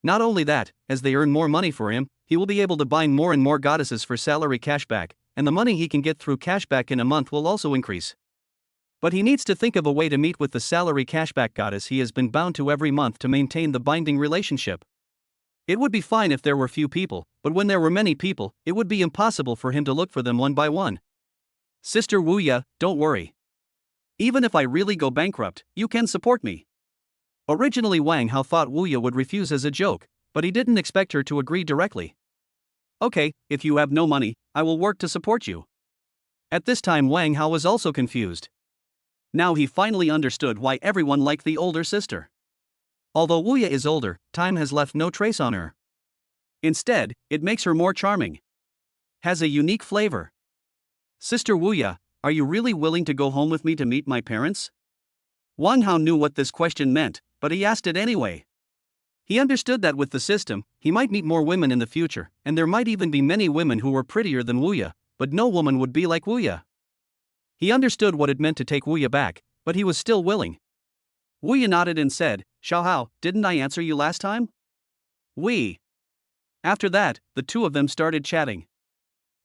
Not only that, as they earn more money for him, he will be able to buy more and more goddesses for salary cashback, and the money he can get through cashback in a month will also increase. But he needs to think of a way to meet with the salary cashback goddess he has been bound to every month to maintain the binding relationship. It would be fine if there were few people, but when there were many people, it would be impossible for him to look for them one by one. Sister Wuya, don't worry. Even if I really go bankrupt, you can support me. Originally Wang Hao thought Wuya would refuse as a joke, but he didn't expect her to agree directly. Okay, if you have no money, I will work to support you. At this time Wang Hao was also confused. Now he finally understood why everyone liked the older sister. Although Wuya is older, time has left no trace on her. Instead, it makes her more charming. Has a unique flavor. Sister Wuya, are you really willing to go home with me to meet my parents? Wang Hao knew what this question meant, but he asked it anyway. He understood that with the system, he might meet more women in the future, and there might even be many women who were prettier than Wuya, but no woman would be like Wuya. He understood what it meant to take Wuya back, but he was still willing. Wuya nodded and said, Xiaohao, didn't I answer you last time? We. After that, the two of them started chatting.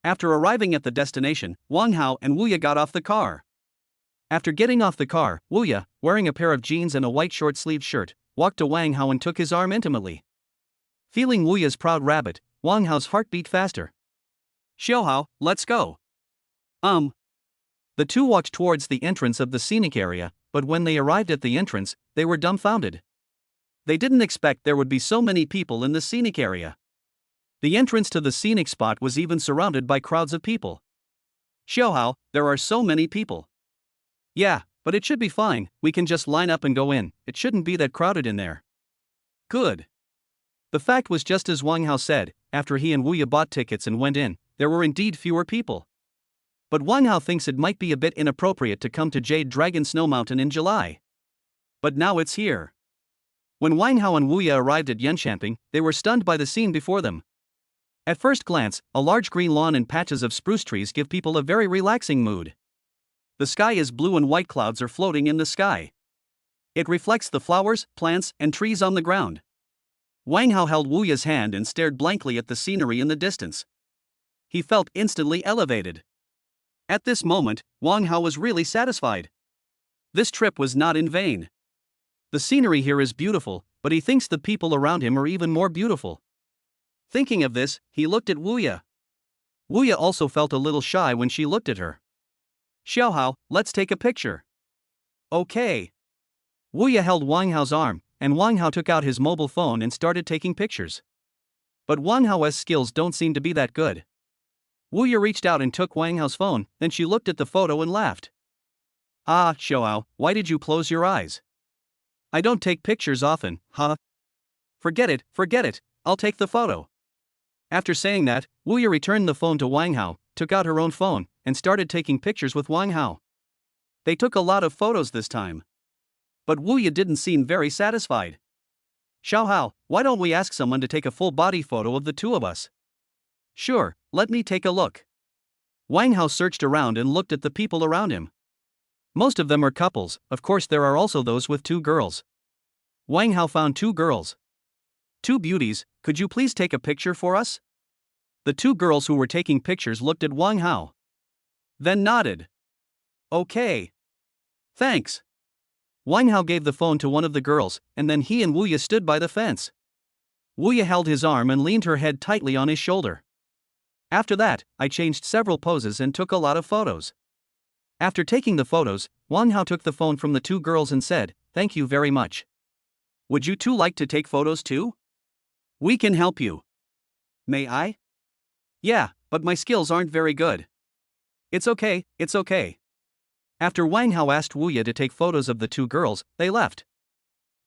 After arriving at the destination, Wang Hao and Wuya got off the car. After getting off the car, Wuya, wearing a pair of jeans and a white short-sleeved shirt, walked to Wang Hao and took his arm intimately. Feeling Wuya's proud rabbit, Wang Hao's heart beat faster. Xiaohao, let's go. The two walked towards the entrance of the scenic area, but when they arrived at the entrance, they were dumbfounded. They didn't expect there would be so many people in the scenic area. The entrance to the scenic spot was even surrounded by crowds of people. Xiaohao, there are so many people. Yeah, but it should be fine, we can just line up and go in, it shouldn't be that crowded in there. Good. The fact was just as Wang Hao said, after he and Wuya bought tickets and went in, there were indeed fewer people. But Wang Hao thinks it might be a bit inappropriate to come to Jade Dragon Snow Mountain in July. But now it's here. When Wang Hao and Wuya arrived at Yunshamping, they were stunned by the scene before them. At first glance, a large green lawn and patches of spruce trees give people a very relaxing mood. The sky is blue and white clouds are floating in the sky. It reflects the flowers, plants, and trees on the ground. Wang Hao held Wu Ya's hand and stared blankly at the scenery in the distance. He felt instantly elevated. At this moment, Wang Hao was really satisfied. This trip was not in vain. The scenery here is beautiful, but he thinks the people around him are even more beautiful. Thinking of this, he looked at Wu Ya. Wu Ya also felt a little shy when she looked at her. Xiaohao, let's take a picture. Okay. Wu Ya held Wang Hao's arm, and Wang Hao took out his mobile phone and started taking pictures. But Wang Hao's skills don't seem to be that good. Wu Ya reached out and took Wang Hao's phone, then she looked at the photo and laughed. Ah, Xiaohao, why did you close your eyes? I don't take pictures often, huh? Forget it, I'll take the photo. After saying that, Wu Ya returned the phone to Wang Hao, took out her own phone, and started taking pictures with Wang Hao. They took a lot of photos this time. But Wu Ya didn't seem very satisfied. Xiaohao, why don't we ask someone to take a full body photo of the two of us? Sure, let me take a look. Wang Hao searched around and looked at the people around him. Most of them are couples, of course there are also those with two girls. Wang Hao found two girls. Two beauties, could you please take a picture for us? The two girls who were taking pictures looked at Wang Hao. Then nodded. Okay. Thanks. Wang Hao gave the phone to one of the girls, and then he and Wu Ya stood by the fence. Wu Ya held his arm and leaned her head tightly on his shoulder. After that, I changed several poses and took a lot of photos. After taking the photos, Wang Hao took the phone from the two girls and said, "Thank you very much. Would you two like to take photos too? We can help you." May I? Yeah, but my skills aren't very good. It's okay. After Wang Hao asked Wu Ya to take photos of the two girls, they left.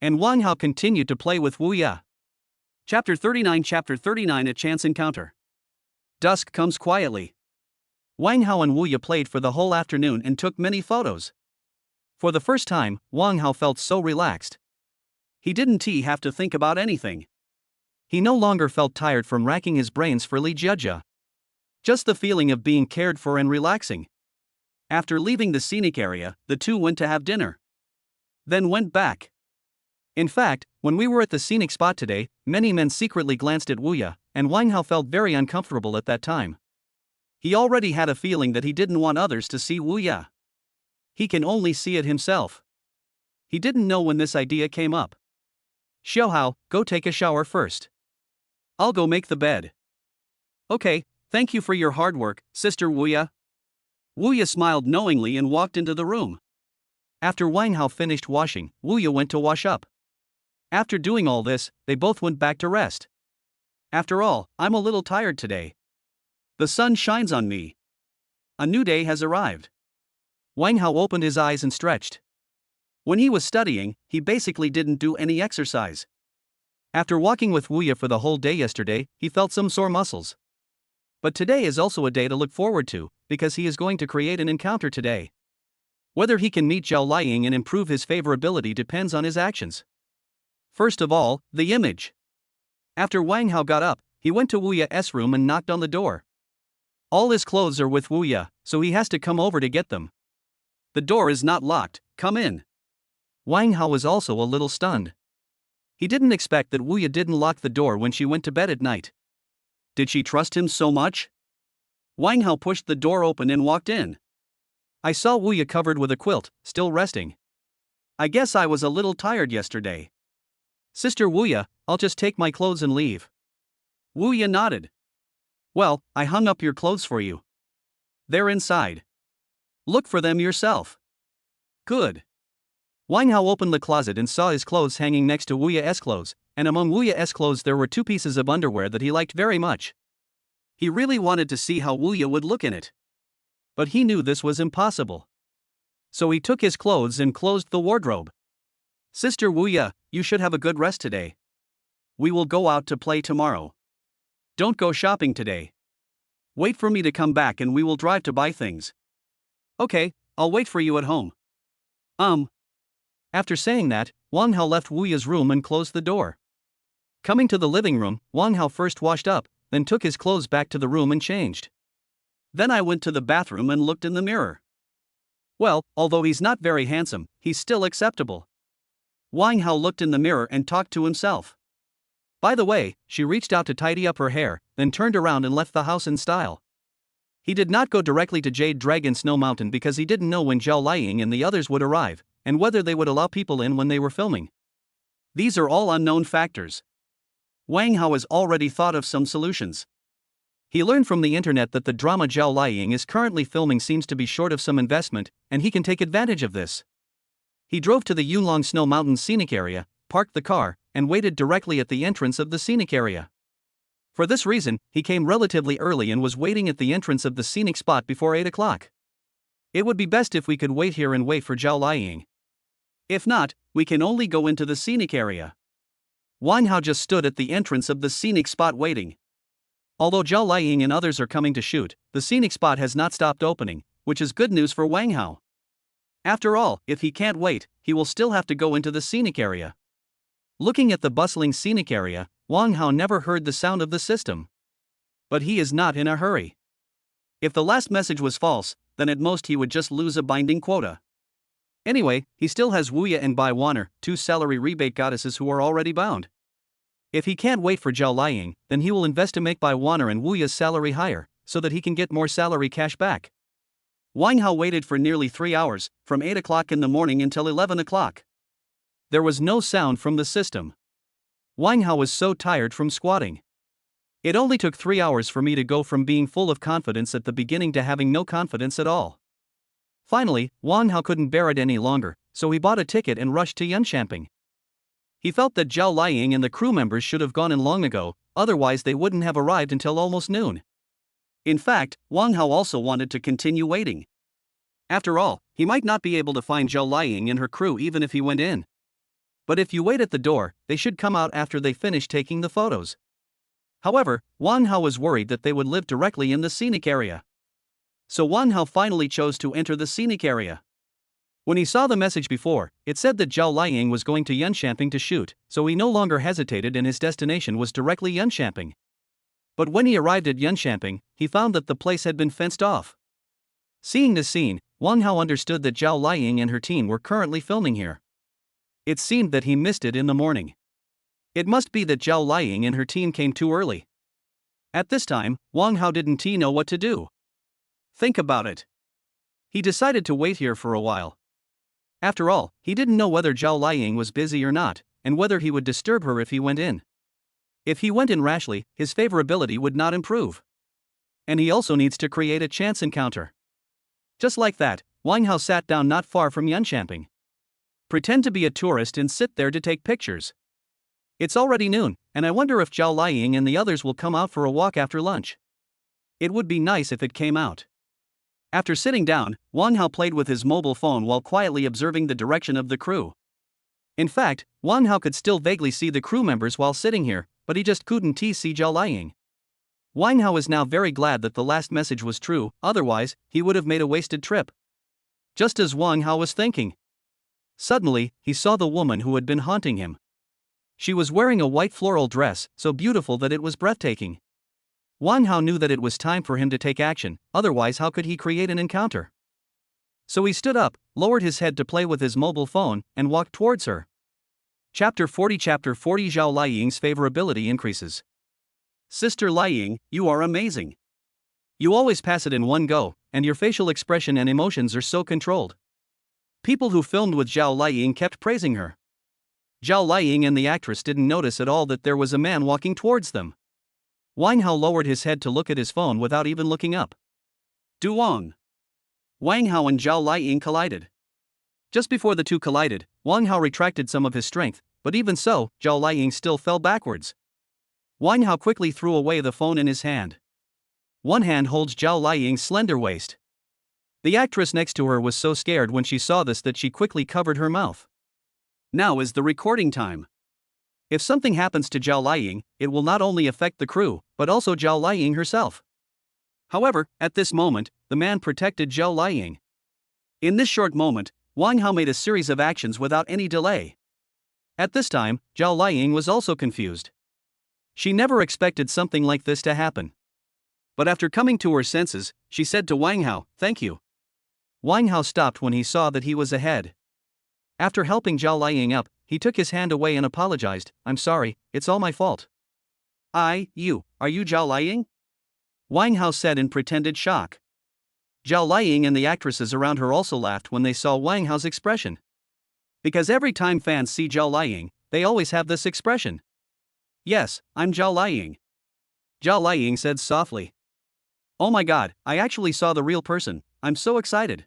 And Wang Hao continued to play with Wu Ya. Chapter 39 A Chance Encounter. Dusk comes quietly. Wang Hao and Wu Ya played for the whole afternoon and took many photos. For the first time, Wang Hao felt so relaxed. He didn't have to think about anything. He no longer felt tired from racking his brains for Li Jiajia. Just the feeling of being cared for and relaxing. After leaving the scenic area, the two went to have dinner. Then went back. In fact, when we were at the scenic spot today, many men secretly glanced at Wu Ya, and Wang Hao felt very uncomfortable at that time. He already had a feeling that he didn't want others to see Wu Ya. He can only see it himself. He didn't know when this idea came up. Xiaohao, go take a shower first. I'll go make the bed. Okay, thank you for your hard work, Sister Wu Ya. Wu Ya smiled knowingly and walked into the room. After Wang Hao finished washing, Wu Ya went to wash up. After doing all this, they both went back to rest. After all, I'm a little tired today. The sun shines on me. A new day has arrived. Wang Hao opened his eyes and stretched. When he was studying, he basically didn't do any exercise. After walking with Wu Ya for the whole day yesterday, he felt some sore muscles. But today is also a day to look forward to, because he is going to create an encounter today. Whether he can meet Zhao Liying and improve his favorability depends on his actions. First of all, the image. After Wang Hao got up, he went to Wu Ya's room and knocked on the door. All his clothes are with Wu Ya, so he has to come over to get them. The door is not locked, come in. Wang Hao was also a little stunned. He didn't expect that Wu Ya didn't lock the door when she went to bed at night. Did she trust him so much? Wang Hao pushed the door open and walked in. I saw Wu Ya covered with a quilt, still resting. I guess I was a little tired yesterday. Sister Wu Ya, I'll just take my clothes and leave. Wu Ya nodded. Well, I hung up your clothes for you. They're inside. Look for them yourself. Good. Wang Hao opened the closet and saw his clothes hanging next to Wu Ya's clothes, and among Wu Ya's clothes there were two pieces of underwear that he liked very much. He really wanted to see how Wu Ya would look in it. But he knew this was impossible. So he took his clothes and closed the wardrobe. Sister Wu Ya, you should have a good rest today. We will go out to play tomorrow. Don't go shopping today. Wait for me to come back and we will drive to buy things. Okay, I'll wait for you at home. After saying that, Wang Hao left Wu Ya's room and closed the door. Coming to the living room, Wang Hao first washed up, then took his clothes back to the room and changed. Then I went to the bathroom and looked in the mirror. Well, although he's not very handsome, he's still acceptable. Wang Hao looked in the mirror and talked to himself. By the way, she reached out to tidy up her hair, then turned around and left the house in style. He did not go directly to Jade Dragon Snow Mountain because he didn't know when Zhao Liying and the others would arrive, and whether they would allow people in when they were filming. These are all unknown factors. Wang Hao has already thought of some solutions. He learned from the internet that the drama Zhao Liying is currently filming seems to be short of some investment, and he can take advantage of this. He drove to the Yunlong Snow Mountain scenic area, parked the car, and waited directly at the entrance of the scenic area. For this reason, he came relatively early and was waiting at the entrance of the scenic spot before 8 o'clock. It would be best if we could wait here and wait for Zhao Liying. If not, we can only go into the scenic area. Wang Hao just stood at the entrance of the scenic spot waiting. Although Zhao Liying and others are coming to shoot, the scenic spot has not stopped opening, which is good news for Wang Hao. After all, if he can't wait, he will still have to go into the scenic area. Looking at the bustling scenic area, Wang Hao never heard the sound of the system. But he is not in a hurry. If the last message was false, then at most he would just lose a binding quota. Anyway, he still has Wu Ye and Bai Wan'er, 2 salary rebate goddesses who are already bound. If he can't wait for Zhao Liying, then he will invest to make Bai Wan'er and Wu Ye's salary higher, so that he can get more salary cash back. Wang Hao waited for nearly 3 hours, from 8 o'clock in the morning until 11 o'clock. There was no sound from the system. Wang Hao was so tired from squatting. It only took 3 hours for me to go from being full of confidence at the beginning to having no confidence at all. Finally, Wang Hao couldn't bear it any longer, so he bought a ticket and rushed to Yunshanping. He felt that Zhao Liying and the crew members should have gone in long ago, otherwise they wouldn't have arrived until almost noon. In fact, Wang Hao also wanted to continue waiting. After all, he might not be able to find Zhao Liying and her crew even if he went in. But if you wait at the door, they should come out after they finish taking the photos. However, Wang Hao was worried that they would live directly in the scenic area. So Wang Hao finally chose to enter the scenic area. When he saw the message before, it said that Zhao Liying was going to Yunshanping to shoot, so he no longer hesitated and his destination was directly Yunshanping. But when he arrived at Yunshanping, he found that the place had been fenced off. Seeing this scene, Wang Hao understood that Zhao Liying and her team were currently filming here. It seemed that he missed it in the morning. It must be that Zhao Liying and her team came too early. At this time, Wang Hao didn't know what to do. Think about it. He decided to wait here for a while. After all, he didn't know whether Zhao Liying was busy or not, and whether he would disturb her if he went in. If he went in rashly, his favorability would not improve. And he also needs to create a chance encounter. Just like that, Wang Hao sat down not far from Yunshanping. Pretend to be a tourist and sit there to take pictures. It's already noon, and I wonder if Zhao Liying and the others will come out for a walk after lunch. It would be nice if it came out. After sitting down, Wang Hao played with his mobile phone while quietly observing the direction of the crew. In fact, Wang Hao could still vaguely see the crew members while sitting here, but he just couldn't see Zhao Liying. Wang Hao is now very glad that the last message was true, otherwise, he would have made a wasted trip. Just as Wang Hao was thinking. Suddenly, he saw the woman who had been haunting him. She was wearing a white floral dress, so beautiful that it was breathtaking. Wang Hao knew that it was time for him to take action, otherwise how could he create an encounter? So he stood up, lowered his head to play with his mobile phone, and walked towards her. Chapter 40 Zhao Liying's favorability increases. Sister Liying, you are amazing. You always pass it in one go, and your facial expression and emotions are so controlled. People who filmed with Zhao Liying kept praising her. Zhao Liying and the actress didn't notice at all that there was a man walking towards them. Wang Hao lowered his head to look at his phone without even looking up. Duong. Wang Hao and Zhao Liying collided. Just before the two collided, Wang Hao retracted some of his strength, but even so, Zhao Liying still fell backwards. Wang Hao quickly threw away the phone in his hand. One hand holds Zhao Liying's slender waist. The actress next to her was so scared when she saw this that she quickly covered her mouth. Now is the recording time. If something happens to Zhao Liying, it will not only affect the crew, but also Zhao Liying herself. However, at this moment, the man protected Zhao Liying. In this short moment, Wang Hao made a series of actions without any delay. At this time, Zhao Liying was also confused. She never expected something like this to happen. But after coming to her senses, she said to Wang Hao, "Thank you." Wang Hao stopped when he saw that he was ahead. After helping Zhao Liying up, he took his hand away and apologized, "I'm sorry, it's all my fault." Are you Zhao Liying? Wang Hao said in pretended shock. Zhao Liying and the actresses around her also laughed when they saw Wang Hao's expression. Because every time fans see Zhao Liying, they always have this expression. Yes, I'm Zhao Liying. Zhao Liying said softly. Oh my god, I actually saw the real person, I'm so excited.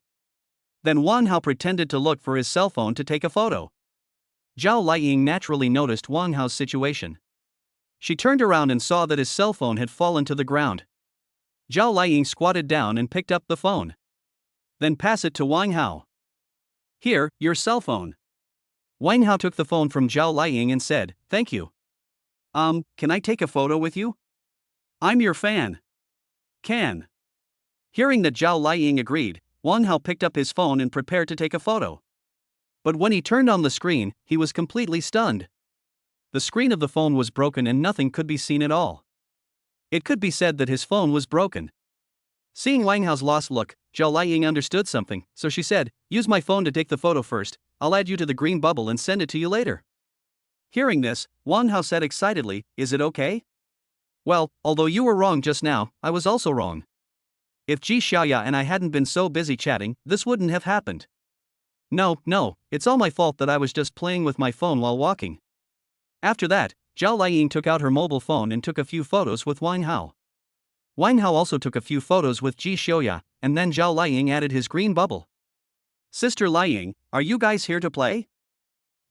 Then Wang Hao pretended to look for his cell phone to take a photo. Zhao Liying naturally noticed Wang Hao's situation. She turned around and saw that his cell phone had fallen to the ground. Zhao Liying squatted down and picked up the phone. Then pass it to Wang Hao. Here, your cell phone. Wang Hao took the phone from Zhao Liying and said, thank you. Can I take a photo with you? I'm your fan. Can. Hearing that Zhao Liying agreed, Wang Hao picked up his phone and prepared to take a photo. But when he turned on the screen, he was completely stunned. The screen of the phone was broken and nothing could be seen at all. It could be said that his phone was broken. Seeing Wang Hao's lost look, Zhao Liying understood something, so she said, use my phone to take the photo first, I'll add you to the green bubble and send it to you later. Hearing this, Wang Hao said excitedly, is it okay? Well, although you were wrong just now, I was also wrong. If Ji Xiaoya and I hadn't been so busy chatting, this wouldn't have happened. No, it's all my fault that I was just playing with my phone while walking. After that, Zhao Liying took out her mobile phone and took a few photos with Wang Hao. Wang Hao also took a few photos with Ji Xiaoya, and then Zhao Liying added his green bubble. Sister Liying, are you guys here to play?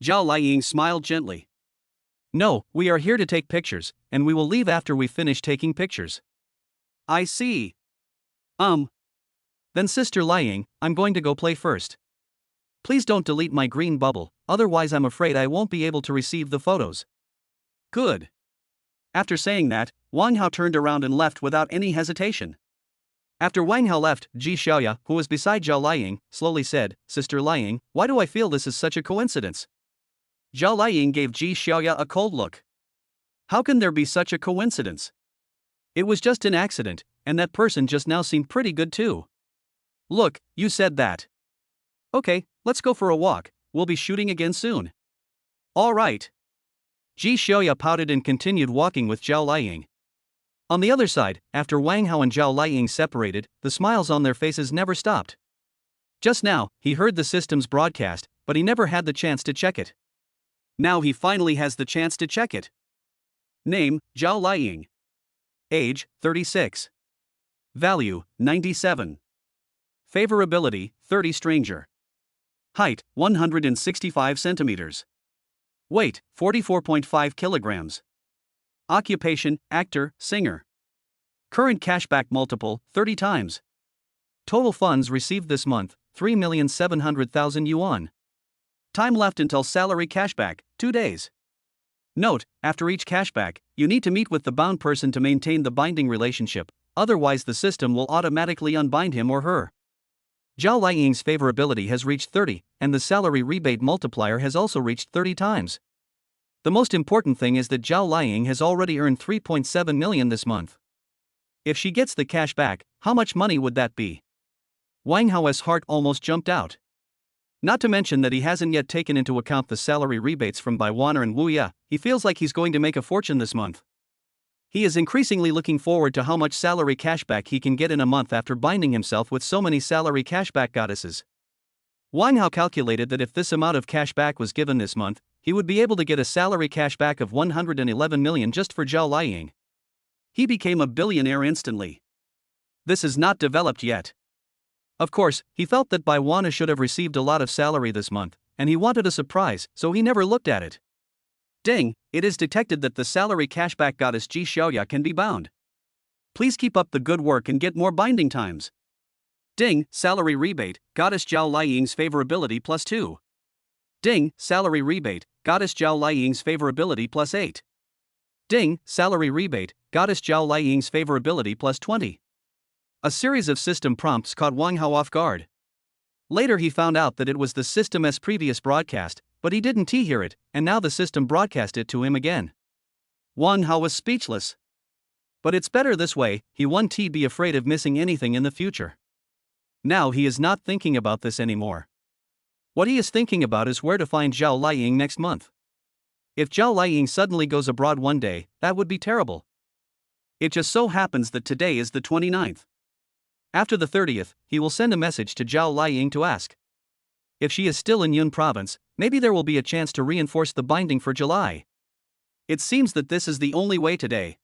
Zhao Liying smiled gently. No, we are here to take pictures, and we will leave after we finish taking pictures. I see. Then Sister Liying, I'm going to go play first. Please don't delete my green bubble, otherwise I'm afraid I won't be able to receive the photos. Good. After saying that, Wang Hao turned around and left without any hesitation. After Wang Hao left, Ji Xiaoya, who was beside Zhao Liying, slowly said, Sister Liying, why do I feel this is such a coincidence? Zhao Liying gave Ji Xiaoya a cold look. How can there be such a coincidence? It was just an accident, and that person just now seemed pretty good too. Look, you said that. Okay, let's go for a walk, we'll be shooting again soon. Alright. Ji Xiaoya pouted and continued walking with Zhao Liying. On the other side, after Wang Hao and Zhao Liying separated, the smiles on their faces never stopped. Just now, he heard the system's broadcast, but he never had the chance to check it. Now he finally has the chance to check it. Name, Zhao Liying. Age, 36. Value, 97. Favorability, 30 stranger. Height, 165 centimeters. Weight, 44.5 kilograms. Occupation, actor, singer. Current cashback multiple, 30 times. Total funds received this month, 3,700,000 yuan. Time left until salary cashback, 2 days. Note, after each cashback, you need to meet with the bound person to maintain the binding relationship, otherwise the system will automatically unbind him or her. Zhao Liying's favorability has reached 30, and the salary rebate multiplier has also reached 30 times. The most important thing is that Zhao Liying has already earned 3.7 million this month. If she gets the cash back, how much money would that be? Wang Hao's heart almost jumped out. Not to mention that he hasn't yet taken into account the salary rebates from Bai Wan'er and Wu Ya. He feels like he's going to make a fortune this month. He is increasingly looking forward to how much salary cashback he can get in a month after binding himself with so many salary cashback goddesses. Wang Hao calculated that if this amount of cashback was given this month, he would be able to get a salary cashback of 111 million just for Zhao Liying. He became a billionaire instantly. This is not developed yet. Of course, he felt that Bai Wan'er should have received a lot of salary this month, and he wanted a surprise, so he never looked at it. Ding, it is detected that the salary cashback goddess Ji Xiaoya can be bound. Please keep up the good work and get more binding times. Ding, salary rebate, goddess Zhao Liying's favorability plus 2. Ding, salary rebate, goddess Zhao Liying's favorability plus 8. Ding, salary rebate, goddess Zhao Liying's favorability plus 20. A series of system prompts caught Wang Hao off guard. Later he found out that it was the system's previous broadcast, but he didn't hear it, and now the system broadcast it to him again. Wang Hao was speechless. But it's better this way, he won't be afraid of missing anything in the future. Now he is not thinking about this anymore. What he is thinking about is where to find Zhao Liying next month. If Zhao Liang suddenly goes abroad one day, that would be terrible. It just so happens that today is the 29th. After the 30th, he will send a message to Zhao Liang to ask. If she is still in Yun province, maybe there will be a chance to reinforce the binding for July. It seems that this is the only way today.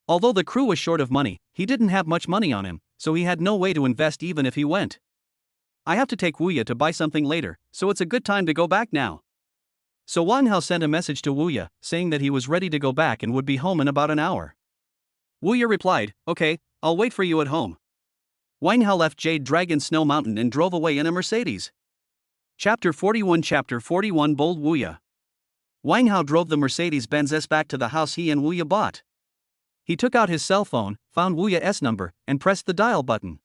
Although the crew was short of money, he didn't have much money on him, so he had no way to invest even if he went. I have to take Wu Ye to buy something later, so it's a good time to go back now. So Wang Hao sent a message to Wu Ye, saying that he was ready to go back and would be home in about an hour. Wu Ye replied, "Okay, I'll wait for you at home." Wang Hao left Jade Dragon Snow Mountain and drove away in a Mercedes. Chapter 41 Bold Wu Ye. Wang Hao drove the Mercedes-Benz S back to the house he and Wu Ye bought. He took out his cell phone, found Wu Ye's number, and pressed the dial button.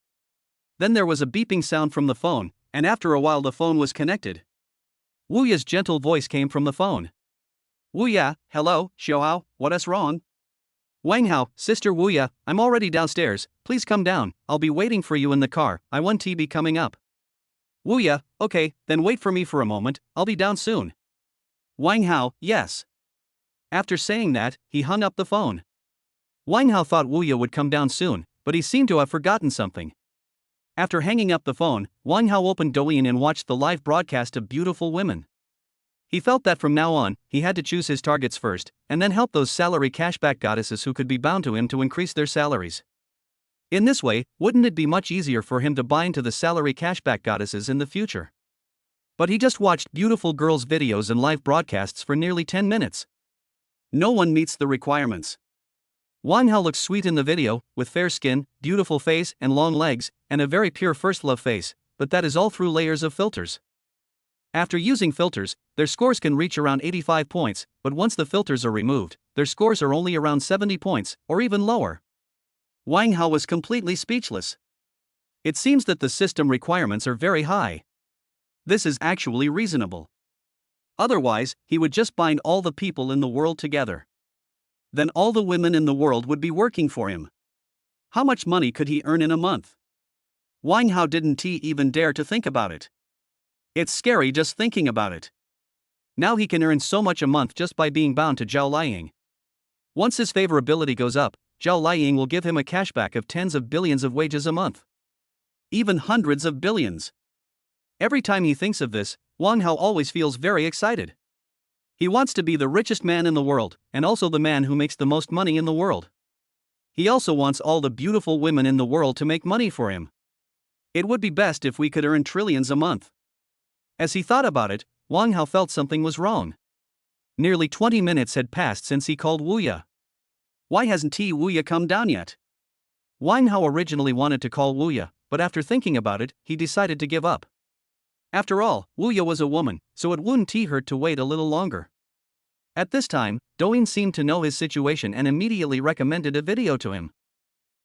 Then there was a beeping sound from the phone, and after a while the phone was connected. Wu Ye's gentle voice came from the phone. "Wu Ye, hello, Xiaohao, what's wrong?" "Wang Hao, sister Wu Ye, I'm already downstairs, please come down, I'll be waiting for you in the car, I want to be coming up." "Wu Ye, okay, then wait for me for a moment, I'll be down soon." Wang Hao, yes. After saying that, he hung up the phone. Wang Hao thought Wu Ye would come down soon, but he seemed to have forgotten something. After hanging up the phone, Wang Hao opened Douyin and watched the live broadcast of beautiful women. He felt that from now on, he had to choose his targets first, and then help those salary cashback goddesses who could be bound to him to increase their salaries. In this way, wouldn't it be much easier for him to bind to the salary cashback goddesses in the future? But he just watched beautiful girls' videos and live broadcasts for nearly 10 minutes. No one meets the requirements. Wang Hao looks sweet in the video, with fair skin, beautiful face and long legs, and a very pure first love face, but that is all through layers of filters. After using filters, their scores can reach around 85 points, but once the filters are removed, their scores are only around 70 points, or even lower. Wang Hao was completely speechless. It seems that the system requirements are very high. This is actually reasonable. Otherwise, he would just bind all the people in the world together. Then all the women in the world would be working for him. How much money could he earn in a month? Wang Hao didn't even dare to think about it. It's scary just thinking about it. Now he can earn so much a month just by being bound to Zhao Liang. Once his favorability goes up, Zhao Liang will give him a cashback of tens of billions of wages a month. Even hundreds of billions. Every time he thinks of this, Wang Hao always feels very excited. He wants to be the richest man in the world, and also the man who makes the most money in the world. He also wants all the beautiful women in the world to make money for him. It would be best if we could earn trillions a month. As he thought about it, Wang Hao felt something was wrong. Nearly 20 minutes had passed since he called Wu Ye. Why hasn't Wu Ye come down yet? Wang Hao originally wanted to call Wu Ye, but after thinking about it, he decided to give up. After all, Wu Ye was a woman, so it wouldn't hurt to wait a little longer. At this time, Douyin seemed to know his situation and immediately recommended a video to him.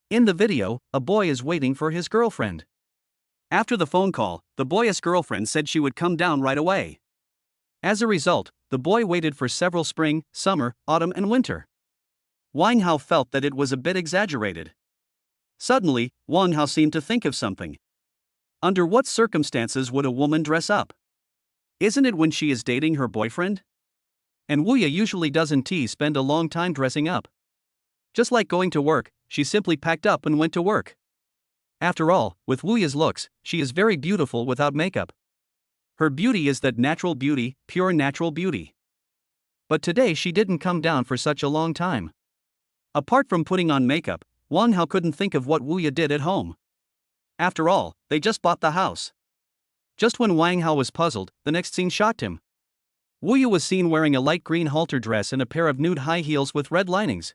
In the video, a boy is waiting for his girlfriend. After the phone call, the boy's girlfriend said she would come down right away. As a result, the boy waited for several spring, summer, autumn and winter. Wang Hao felt that it was a bit exaggerated. Suddenly, Wang Hao seemed to think of something. Under what circumstances would a woman dress up? Isn't it when she is dating her boyfriend? And Wu Ye usually doesn't spend a long time dressing up. Just like going to work, she simply packed up and went to work. After all, with Wu Ye's looks, she is very beautiful without makeup. Her beauty is that natural beauty, pure natural beauty. But today she didn't come down for such a long time. Apart from putting on makeup, Wang Hao couldn't think of what Wu Ye did at home. After all, they just bought the house. Just when Wang Hao was puzzled, the next scene shocked him. Wu Ye was seen wearing a light green halter dress and a pair of nude high heels with red linings.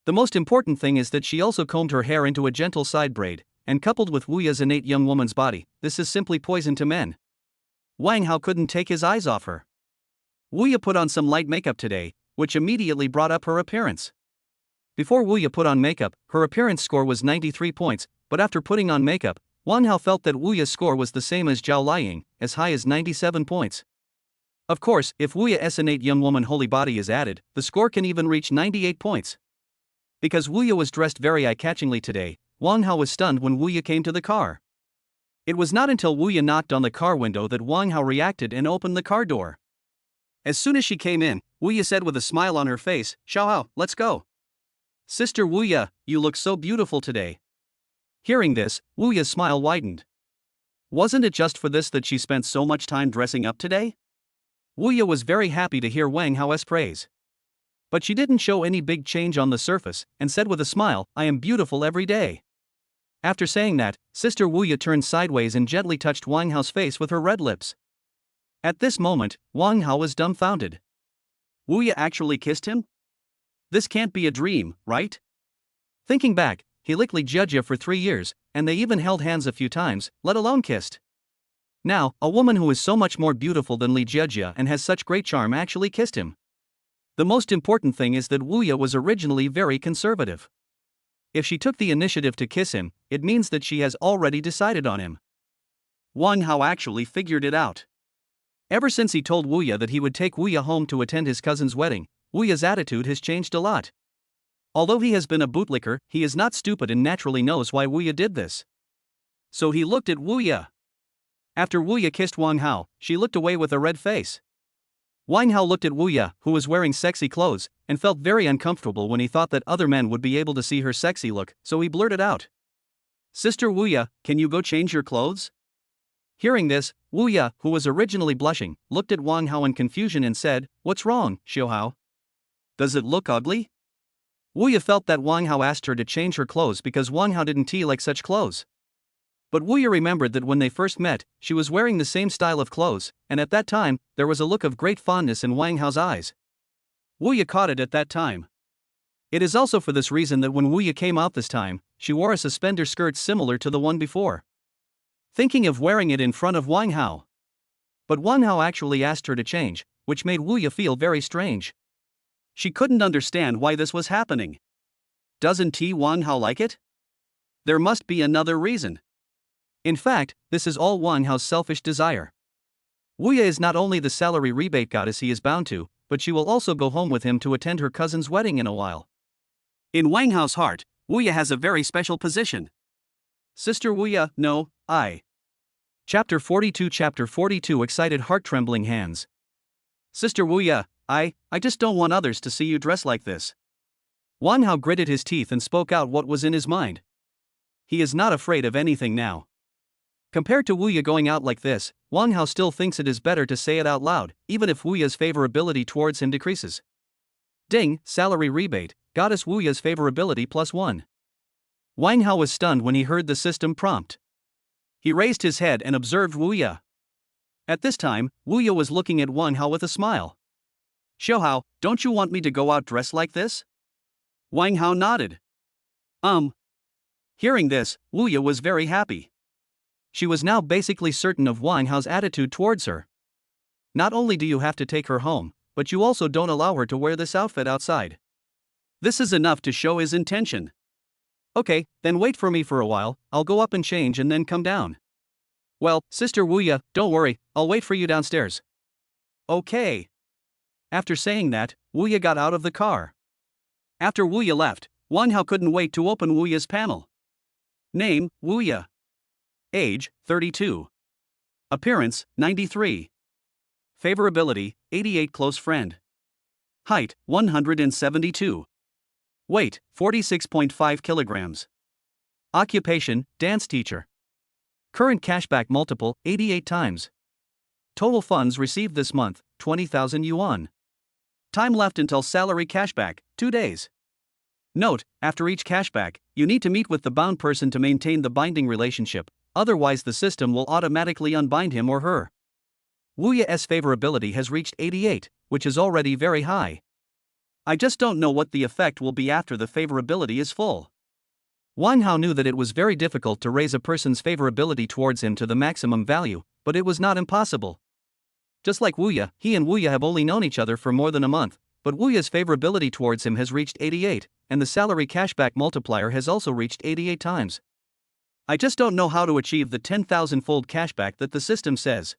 The most important thing is that she also combed her hair into a gentle side braid, and coupled with Wu Ye's innate young woman's body, this is simply poison to men. Wang Hao couldn't take his eyes off her. Wu Ye put on some light makeup today, which immediately brought up her appearance. Before Wu Ye put on makeup, her appearance score was 93 points, but after putting on makeup, Wang Hao felt that Wu Ye's score was the same as Zhao Liang, as high as 97 points. Of course, if Wu Ye's innate young woman holy body is added, the score can even reach 98 points. Because Wu Ye was dressed very eye-catchingly today, Wang Hao was stunned when Wu Ye came to the car. It was not until Wu Ye knocked on the car window that Wang Hao reacted and opened the car door. As soon as she came in, Wuya said with a smile on her face, "Xiaohao, let's go." "Sister Wuya, you look so beautiful today." Hearing this, Wuya's smile widened. Wasn't it just for this that she spent so much time dressing up today? Wuya was very happy to hear Wang Hao's praise. But she didn't show any big change on the surface, and said with a smile, "I am beautiful every day." After saying that, Sister Wuya turned sideways and gently touched Wang Hao's face with her red lips. At this moment, Wang Hao was dumbfounded. Wuya actually kissed him? This can't be a dream, right? Thinking back, he licked Li Jia for 3 years, and they even held hands a few times, let alone kissed. Now, a woman who is so much more beautiful than Li Jia and has such great charm actually kissed him. The most important thing is that Wuya was originally very conservative. If she took the initiative to kiss him, it means that she has already decided on him. Wang Hao actually figured it out. Ever since he told Wuya that he would take Wuya home to attend his cousin's wedding, Wuya's attitude has changed a lot. Although he has been a bootlicker, he is not stupid and naturally knows why Wuya did this. So he looked at Wuya. After Wuya kissed Wang Hao, she looked away with a red face. Wang Hao looked at Wuya, who was wearing sexy clothes, and felt very uncomfortable when he thought that other men would be able to see her sexy look, so he blurted out, "Sister Wuya, can you go change your clothes?" Hearing this, Wuya, who was originally blushing, looked at Wang Hao in confusion and said, "What's wrong, Xiaohao? Does it look ugly?" Wuya felt that Wang Hao asked her to change her clothes because Wang Hao didn't like such clothes. But Wuya remembered that when they first met, she was wearing the same style of clothes, and at that time, there was a look of great fondness in Wang Hao's eyes. Wuya caught it at that time. It is also for this reason that when Wuya came out this time, she wore a suspender skirt similar to the one before, thinking of wearing it in front of Wang Hao. But Wang Hao actually asked her to change, which made Wuya feel very strange. She couldn't understand why this was happening. Doesn't Wang Hao like it? There must be another reason. In fact, this is all Wang Hao's selfish desire. Wuya is not only the salary rebate goddess he is bound to, but she will also go home with him to attend her cousin's wedding in a while. In Wang Hao's heart, Wuya has a very special position. Sister Wuya, no, I. Chapter 42 Excited heart-trembling hands. Sister Wuya, I just don't want others to see you dress like this. Wang Hao gritted his teeth and spoke out what was in his mind. He is not afraid of anything now. Compared to Wuya going out like this, Wang Hao still thinks it is better to say it out loud, even if Wuya's favorability towards him decreases. Ding, salary rebate, goddess Wuya's favorability +1. Wang Hao was stunned when he heard the system prompt. He raised his head and observed Wuya. At this time, Wuya was looking at Wang Hao with a smile. "Xiaohao, don't you want me to go out dressed like this?" Wang Hao nodded. Hearing this, Wuya was very happy. She was now basically certain of Wang Hao's attitude towards her. Not only do you have to take her home, but you also don't allow her to wear this outfit outside. This is enough to show his intention. Okay, then wait for me for a while, I'll go up and change and then come down. Well, Sister Wuya, don't worry, I'll wait for you downstairs. Okay. After saying that, Wuya got out of the car. After Wuya left, Wang Hao couldn't wait to open Wuya's panel. Name, Wuya. Age, 32. Appearance, 93. Favorability, 88. Close friend. Height, 172. Weight, 46.5 kilograms. Occupation, dance teacher. Current cashback multiple, 88 times. Total funds received this month, 20,000 yuan. Time left until salary cashback, 2 days. Note, after each cashback, you need to meet with the bound person to maintain the binding relationship, otherwise the system will automatically unbind him or her. Wuya's favorability has reached 88, which is already very high. I just don't know what the effect will be after the favorability is full. Wang Hao knew that it was very difficult to raise a person's favorability towards him to the maximum value, but it was not impossible. Just like Wuya, he and Wuya have only known each other for more than a month, but Wuya's favorability towards him has reached 88, and the salary cashback multiplier has also reached 88 times. I just don't know how to achieve the 10,000-fold cashback that the system says.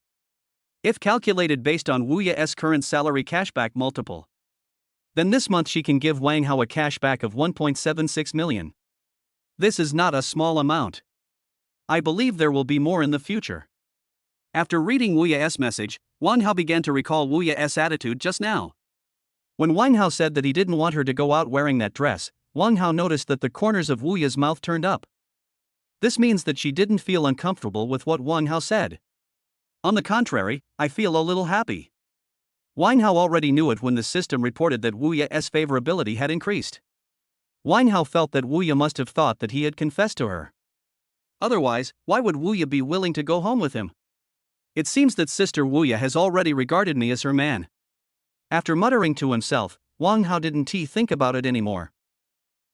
If calculated based on Wuya's current salary cashback multiple, then this month she can give Wang Hao a cashback of 1.76 million. This is not a small amount. I believe there will be more in the future. After reading Wuya's message, Wang Hao began to recall Wu Ye's attitude just now. When Wang Hao said that he didn't want her to go out wearing that dress, Wang Hao noticed that the corners of Wu Ye's mouth turned up. This means that she didn't feel uncomfortable with what Wang Hao said. On the contrary, I feel a little happy. Wang Hao already knew it when the system reported that Wu Ye's favorability had increased. Wang Hao felt that Wu Ye must have thought that he had confessed to her. Otherwise, why would Wu Ye be willing to go home with him? It seems that Sister Wu Ye has already regarded me as her man. After muttering to himself, Wang Hao didn't think about it anymore.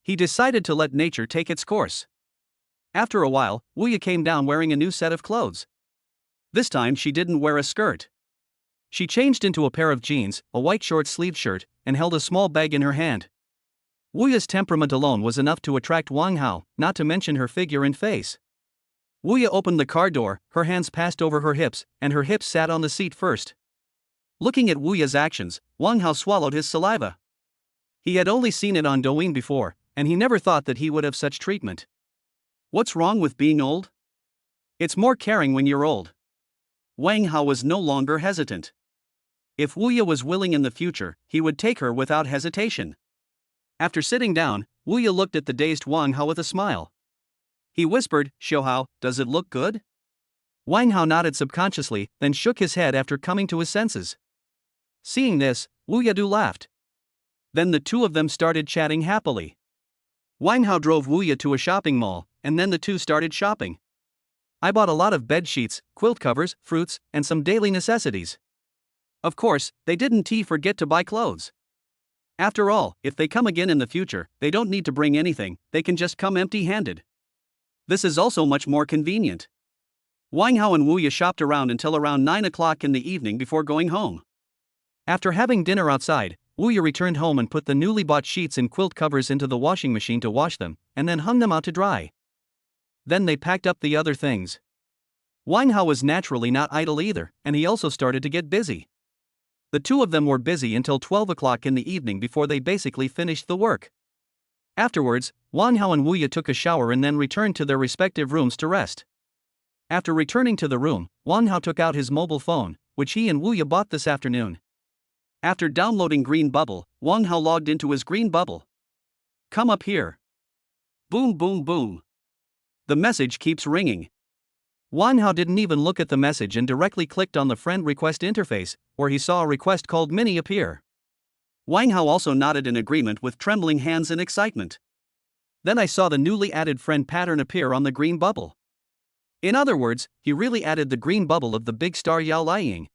He decided to let nature take its course. After a while, Wu Ye came down wearing a new set of clothes. This time she didn't wear a skirt. She changed into a pair of jeans, a white short-sleeved shirt, and held a small bag in her hand. Wu Ye's temperament alone was enough to attract Wang Hao, not to mention her figure and face. Wu Ye opened the car door, her hands passed over her hips, and her hips sat on the seat first. Looking at Wu Ye's actions, Wang Hao swallowed his saliva. He had only seen it on Douyin before, and he never thought that he would have such treatment. What's wrong with being old? It's more caring when you're old. Wang Hao was no longer hesitant. If Wu Ye was willing in the future, he would take her without hesitation. After sitting down, Wu Ye looked at the dazed Wang Hao with a smile. He whispered, "Xiu Hao, does it look good?" Wang Hao nodded subconsciously, then shook his head after coming to his senses. Seeing this, Wu Ye laughed. Then the two of them started chatting happily. Wang Hao drove Wu Ye to a shopping mall, and then the two started shopping. I bought a lot of bed sheets, quilt covers, fruits, and some daily necessities. Of course, they didn't forget to buy clothes. After all, if they come again in the future, they don't need to bring anything, they can just come empty-handed. This is also much more convenient. Wang Hao and Wu Ye shopped around until around 9 o'clock in the evening before going home. After having dinner outside, Wu Ye returned home and put the newly bought sheets and quilt covers into the washing machine to wash them, and then hung them out to dry. Then they packed up the other things. Wang Hao was naturally not idle either, and he also started to get busy. The two of them were busy until 12 o'clock in the evening before they basically finished the work. Afterwards, Wang Hao and Wu Ye took a shower and then returned to their respective rooms to rest. After returning to the room, Wang Hao took out his mobile phone, which he and Wu Ye bought this afternoon. After downloading Green Bubble, Wang Hao logged into his Green Bubble. Come up here. Boom boom boom. The message keeps ringing. Wang Hao didn't even look at the message and directly clicked on the friend request interface, where he saw a request called Mini appear. Wang Hao also nodded in agreement with trembling hands in excitement. Then I saw the newly added friend pattern appear on the green bubble. In other words, he really added the green bubble of the big star Yao Liying.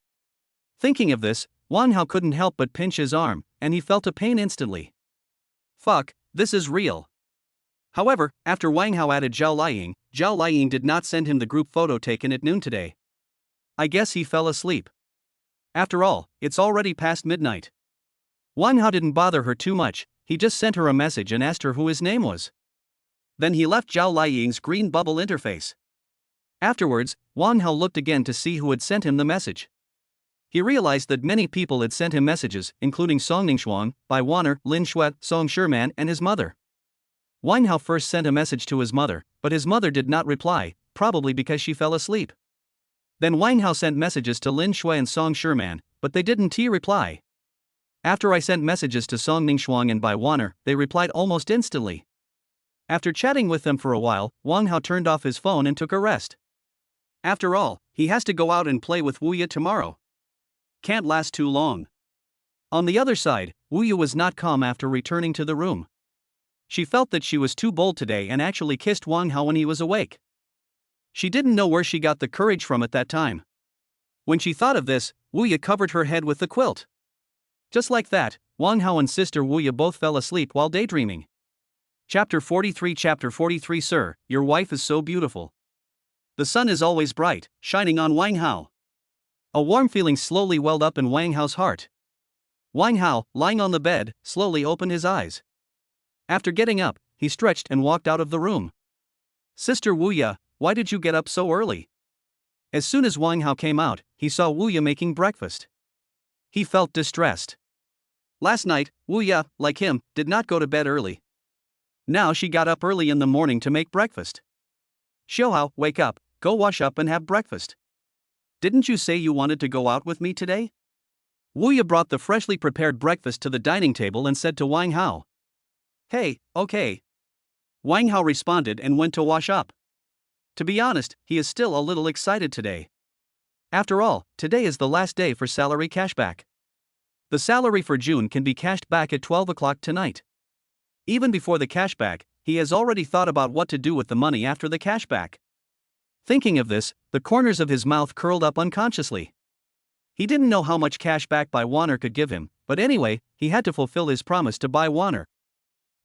Thinking of this, Wang Hao couldn't help but pinch his arm, and he felt a pain instantly. Fuck, this is real. However, after Wang Hao added Zhao Liying did not send him the group photo taken at noon today. I guess he fell asleep. After all, it's already past midnight. Wang Hao didn't bother her too much, he just sent her a message and asked her who his name was. Then he left Zhao Liying's green bubble interface. Afterwards, Wang Hao looked again to see who had sent him the message. He realized that many people had sent him messages, including Song Ningxuang, Bai Wanner, Lin Shui, Song Sherman, and his mother. Wang Hao first sent a message to his mother, but his mother did not reply, probably because she fell asleep. Then Wang Hao sent messages to Lin Shui and Song Sherman, but they didn't reply. After I sent messages to Song Ningxuang and Bai Wanner, they replied almost instantly. After chatting with them for a while, Wang Hao turned off his phone and took a rest. After all, he has to go out and play with Wu Ye tomorrow. Can't last too long. On the other side, Wu Ye was not calm after returning to the room. She felt that she was too bold today and actually kissed Wang Hao when he was awake. She didn't know where she got the courage from at that time. When she thought of this, Wu Ye covered her head with the quilt. Just like that, Wang Hao and sister Wu Ye both fell asleep while daydreaming. Chapter 43 Sir, your wife is so beautiful. The sun is always bright, shining on Wang Hao. A warm feeling slowly welled up in Wang Hao's heart. Wang Hao, lying on the bed, slowly opened his eyes. After getting up, he stretched and walked out of the room. Sister Wu Ye, why did you get up so early? As soon as Wang Hao came out, he saw Wu Ye making breakfast. He felt distressed. Last night, Wu Ye, like him, did not go to bed early. Now she got up early in the morning to make breakfast. Xiu Hao, wake up, go wash up and have breakfast. Didn't you say you wanted to go out with me today? Wu brought the freshly prepared breakfast to the dining table and said to Wang Hao. Hey, okay. Wang Hao responded and went to wash up. To be honest, he is still a little excited today. After all, today is the last day for salary cashback. The salary for June can be cashed back at 12 o'clock tonight. Even before the cashback, he has already thought about what to do with the money after the cashback. Thinking of this, the corners of his mouth curled up unconsciously. He didn't know how much cash back Bai Waner could give him, but anyway, he had to fulfill his promise to Bai Waner.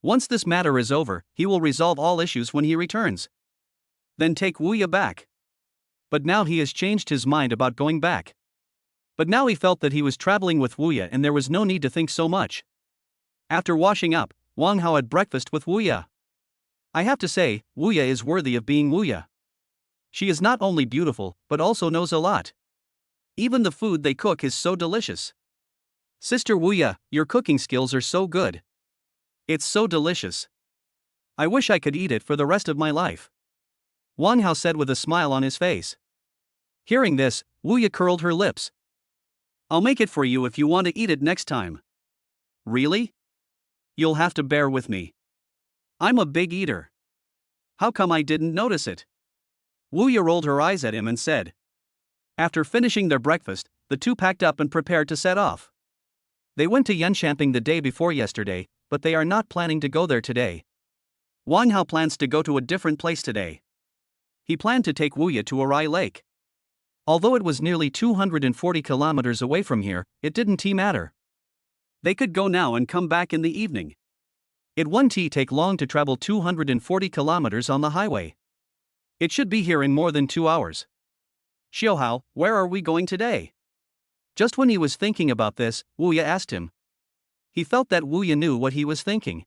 Once this matter is over, he will resolve all issues when he returns. Then take Wu back. But now he has changed his mind about going back. But now he felt that he was traveling with Wu and there was no need to think so much. After washing up, Wang Hao had breakfast with Wu. I have to say, Wu is worthy of being Wu. She is not only beautiful, but also knows a lot. Even the food they cook is so delicious. Sister Wu, your cooking skills are so good. It's so delicious. I wish I could eat it for the rest of my life. Wang Hao said with a smile on his face. Hearing this, Wu curled her lips. I'll make it for you if you want to eat it next time. Really? You'll have to bear with me. I'm a big eater. How come I didn't notice it? Wu rolled her eyes at him and said. After finishing their breakfast, the two packed up and prepared to set off. They went to Yanshanping the day before yesterday, but they are not planning to go there today. Wang Hao plans to go to a different place today. He planned to take Wu to Arai Lake. Although it was nearly 240 kilometers away from here, it didn't matter. They could go now and come back in the evening. It won't take long to travel 240 kilometers on the highway. It should be here in more than 2 hours. Xiaohao, where are we going today? Just when he was thinking about this, Wu asked him. He felt that Wu knew what he was thinking.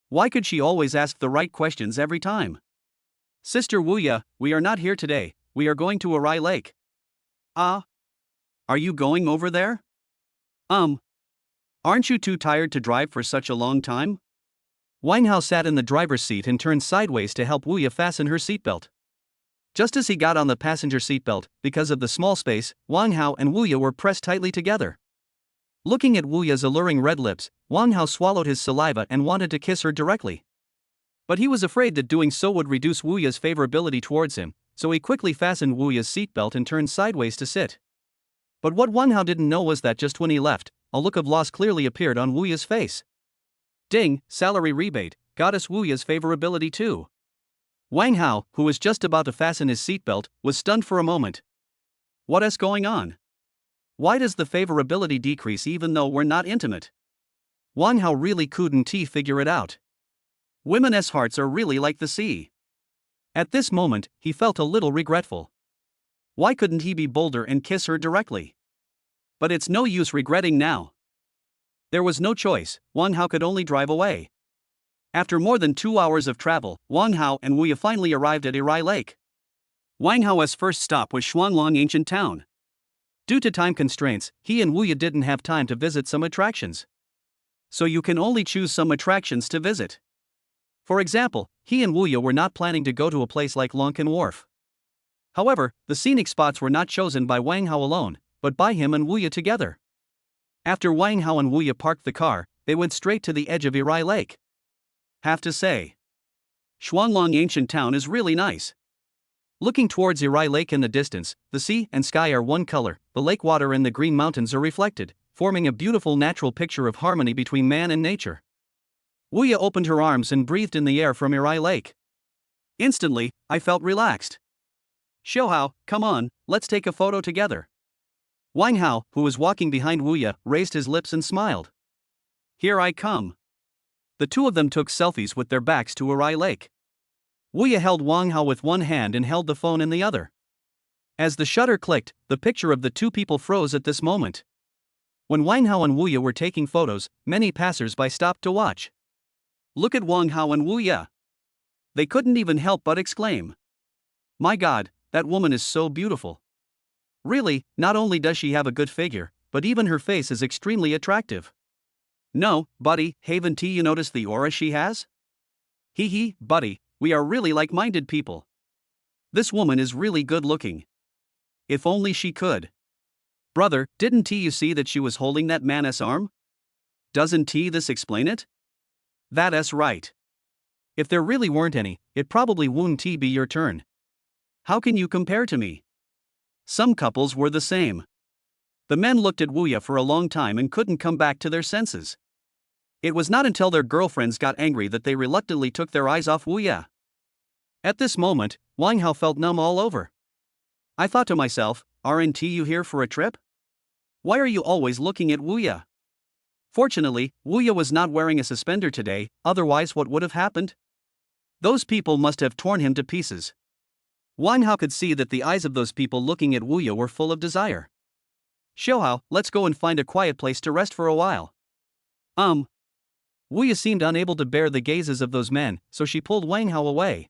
Why could she always ask the right questions every time? Sister Wu, we are not here today, we are going to Arai Lake. Ah? Are you going over there? Aren't you too tired to drive for such a long time? Wang Hao sat in the driver's seat and turned sideways to help Wu fasten her seatbelt. Just as he got on the passenger seatbelt, because of the small space, Wang Hao and Wu were pressed tightly together. Looking at Wu's alluring red lips, Wang Hao swallowed his saliva and wanted to kiss her directly. But he was afraid that doing so would reduce Wu's favorability towards him, so he quickly fastened Wu's seatbelt and turned sideways to sit. But what Wang Hao didn't know was that just when he left, a look of loss clearly appeared on Wu's face. Ding, salary rebate, got us Wu's favorability too. Wang Hao, who was just about to fasten his seatbelt, was stunned for a moment. What is going on? Why does the favorability decrease even though we're not intimate? Wang Hao really couldn't figure it out. Women's hearts are really like the sea. At this moment, he felt a little regretful. Why couldn't he be bolder and kiss her directly? But it's no use regretting now. There was no choice, Wang Hao could only drive away. After more than 2 hours of travel, Wang Hao and Wu finally arrived at Arai Lake. Wang Hao's first stop was Shuanglong Ancient Town. Due to time constraints, he and Wu didn't have time to visit some attractions. So you can only choose some attractions to visit. For example, he and Wu were not planning to go to a place like Lonkin Wharf. However, the scenic spots were not chosen by Wang Hao alone, but by him and Wu together. After Wang Hao and Wu parked the car, they went straight to the edge of Arai Lake. Have to say, Shuanglong Ancient Town is really nice. Looking towards Arai Lake in the distance, the sea and sky are one color, the lake water and the green mountains are reflected, forming a beautiful natural picture of harmony between man and nature. Wu opened her arms and breathed in the air from Arai Lake. Instantly, I felt relaxed. Xiaohao, come on, let's take a photo together. Wang Hao, who was walking behind Wu, raised his lips and smiled. Here I come. The two of them took selfies with their backs to Arai Lake. Wu held Wang Hao with one hand and held the phone in the other. As the shutter clicked, the picture of the two people froze at this moment. When Wang Hao and Wu were taking photos, many passers-by stopped to watch. Look at Wang Hao and Wu. They couldn't even help but exclaim. My God, that woman is so beautiful. Really, not only does she have a good figure, but even her face is extremely attractive. No, buddy, haven't you noticed the aura she has? Hee, buddy, we are really like-minded people. This woman is really good looking. If only she could. Brother, didn't you see that she was holding that man's arm? Doesn't this explain it? That's right. If there really weren't any, it probably wouldn't be your turn. How can you compare to me? Some couples were the same. The men looked at Wuya for a long time and couldn't come back to their senses. It was not until their girlfriends got angry that they reluctantly took their eyes off Wuya. At this moment, Wang Hao felt numb all over. I thought to myself, aren't you here for a trip? Why are you always looking at Wuya? Fortunately, Wuya was not wearing a suspender today, otherwise what would have happened? Those people must have torn him to pieces. Wang Hao could see that the eyes of those people looking at Wuya were full of desire. Xiaohao, let's go and find a quiet place to rest for a while. Wuya seemed unable to bear the gazes of those men, so she pulled Wang Hao away.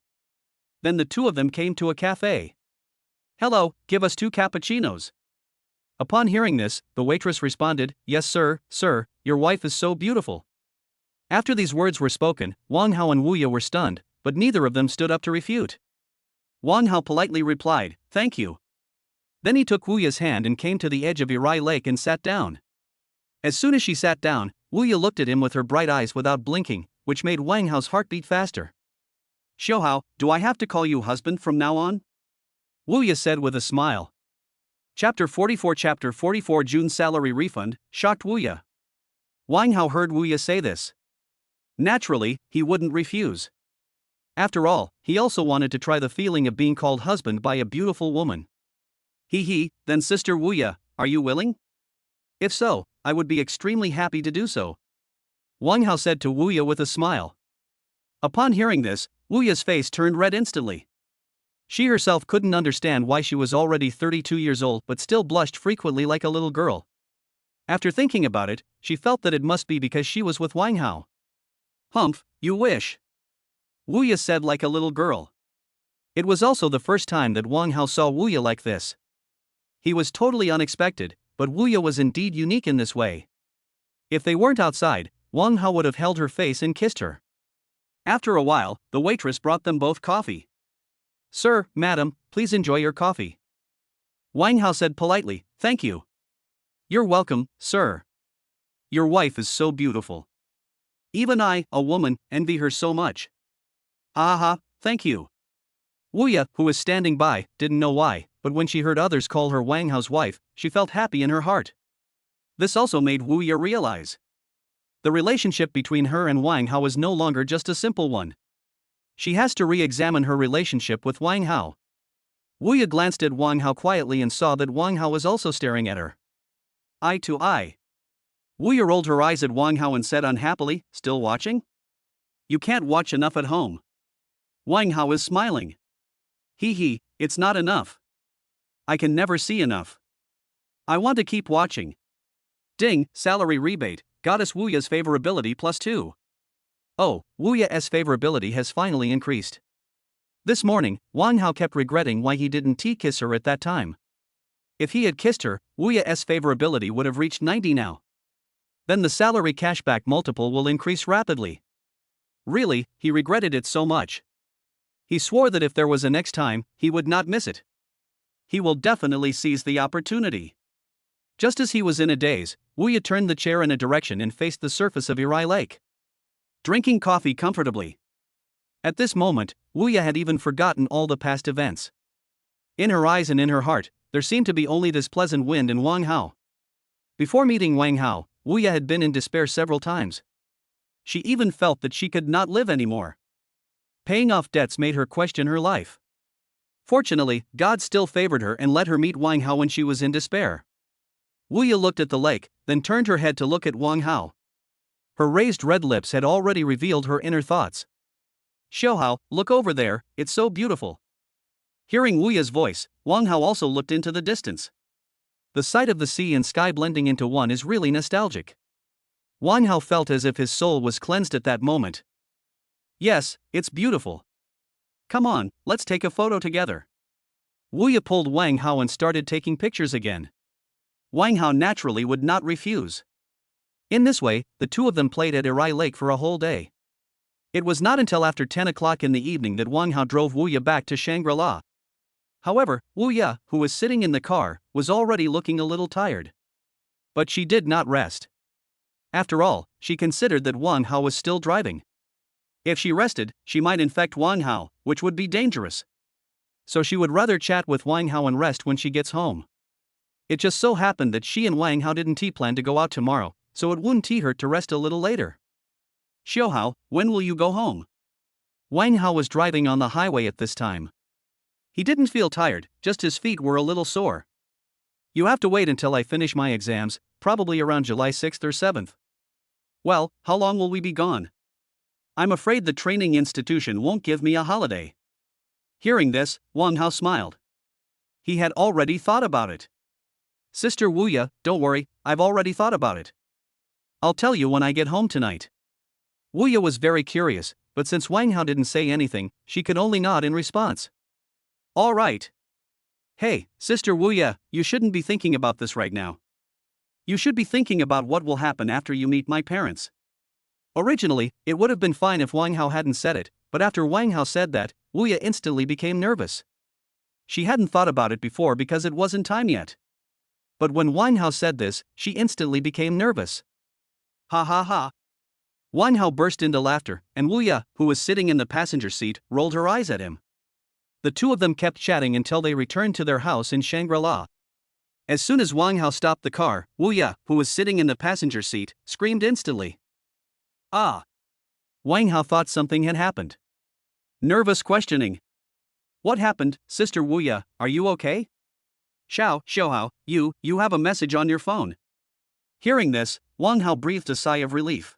Then the two of them came to a cafe. Hello, give us 2 cappuccinos. Upon hearing this, the waitress responded, Yes sir, your wife is so beautiful. After these words were spoken, Wang Hao and Wuya were stunned, but neither of them stood up to refute. Wang Hao politely replied, Thank you. Then he took Wuya's hand and came to the edge of Irai Lake and sat down. As soon as she sat down, Wuya looked at him with her bright eyes without blinking, which made Wang Hao's heart beat faster. Xiaohao, do I have to call you husband from now on? Wuya said with a smile. Chapter 44 June salary refund shocked Wuya. Wang Hao heard Wuya say this. Naturally, he wouldn't refuse. After all, he also wanted to try the feeling of being called husband by a beautiful woman. Then Sister Wuya, are you willing? If so, I would be extremely happy to do so. Wang Hao said to Wuya with a smile. Upon hearing this, Wuya's face turned red instantly. She herself couldn't understand why she was already 32 years old but still blushed frequently like a little girl. After thinking about it, she felt that it must be because she was with Wang Hao. Humph, you wish. Wuya said like a little girl. It was also the first time that Wang Hao saw Wuya like this. He was totally unexpected, but Wuya was indeed unique in this way. If they weren't outside, Wang Hao would have held her face and kissed her. After a while, the waitress brought them both coffee. Sir, madam, please enjoy your coffee. Wang Hao said politely, Thank you. You're welcome, sir. Your wife is so beautiful. Even I, a woman, envy her so much. Thank you. Wuya, who was standing by, didn't know why, but when she heard others call her Wang Hao's wife, she felt happy in her heart. This also made Wuya realize. The relationship between her and Wang Hao is no longer just a simple one. She has to re-examine her relationship with Wang Hao. Wuya glanced at Wang Hao quietly and saw that Wang Hao was also staring at her. Eye to eye. Wuya rolled her eyes at Wang Hao and said unhappily, Still watching? You can't watch enough at home. Wang Hao is smiling. It's not enough. I can never see enough. I want to keep watching. Ding, salary rebate, Goddess Wuya's favorability +2. Oh, Wuya's favorability has finally increased. This morning, Wang Hao kept regretting why he didn't kiss her at that time. If he had kissed her, Wuya's favorability would have reached 90 now. Then the salary cashback multiple will increase rapidly. Really, he regretted it so much. He swore that if there was a next time, he would not miss it. He will definitely seize the opportunity. Just as he was in a daze, Wuya turned the chair in a direction and faced the surface of Irai Lake, drinking coffee comfortably. At this moment, Wuya had even forgotten all the past events. In her eyes and in her heart, there seemed to be only this pleasant wind and Wang Hao. Before meeting Wang Hao, Wuya had been in despair several times. She even felt that she could not live anymore. Paying off debts made her question her life. Fortunately, God still favored her and let her meet Wang Hao when she was in despair. Wuya looked at the lake, then turned her head to look at Wang Hao. Her raised red lips had already revealed her inner thoughts. Xiaohao, look over there, it's so beautiful. Hearing Wuya's voice, Wang Hao also looked into the distance. The sight of the sea and sky blending into one is really nostalgic. Wang Hao felt as if his soul was cleansed at that moment. Yes, it's beautiful. Come on, let's take a photo together. Wuya pulled Wang Hao and started taking pictures again. Wang Hao naturally would not refuse. In this way, the two of them played at Irai Lake for a whole day. It was not until after 10 o'clock in the evening that Wang Hao drove Wuya back to Shangri-La. However, Wu Ya, who was sitting in the car, was already looking a little tired. But she did not rest. After all, she considered that Wang Hao was still driving. If she rested, she might infect Wang Hao, which would be dangerous. So she would rather chat with Wang Hao and rest when she gets home. It just so happened that she and Wang Hao didn't plan to go out tomorrow, so it wouldn't hurt to rest a little later. Xiao Hao, when will you go home? Wang Hao was driving on the highway at this time. He didn't feel tired, just his feet were a little sore. You have to wait until I finish my exams, probably around July 6th or 7th. Well, how long will we be gone? I'm afraid the training institution won't give me a holiday. Hearing this, Wang Hao smiled. He had already thought about it. Sister Wu Ya, don't worry, I've already thought about it. I'll tell you when I get home tonight. Wu Ya was very curious, but since Wang Hao didn't say anything, she could only nod in response. All right. Hey, Sister Wu Ya, you shouldn't be thinking about this right now. You should be thinking about what will happen after you meet my parents. Originally, it would have been fine if Wang Hao hadn't said it, but after Wang Hao said that, Wu Ya instantly became nervous. She hadn't thought about it before because it wasn't time yet. But when Wang Hao said this, she instantly became nervous. Ha ha ha. Wang Hao burst into laughter, and Wu Ya, who was sitting in the passenger seat, rolled her eyes at him. The two of them kept chatting until they returned to their house in Shangri-La. As soon as Wang Hao stopped the car, Wu Ya, who was sitting in the passenger seat, screamed instantly. Ah! Wang Hao thought something had happened. Nervous questioning. What happened, Sister Wu Ya, are you okay? Xiao Hao, you have a message on your phone. Hearing this, Wang Hao breathed a sigh of relief.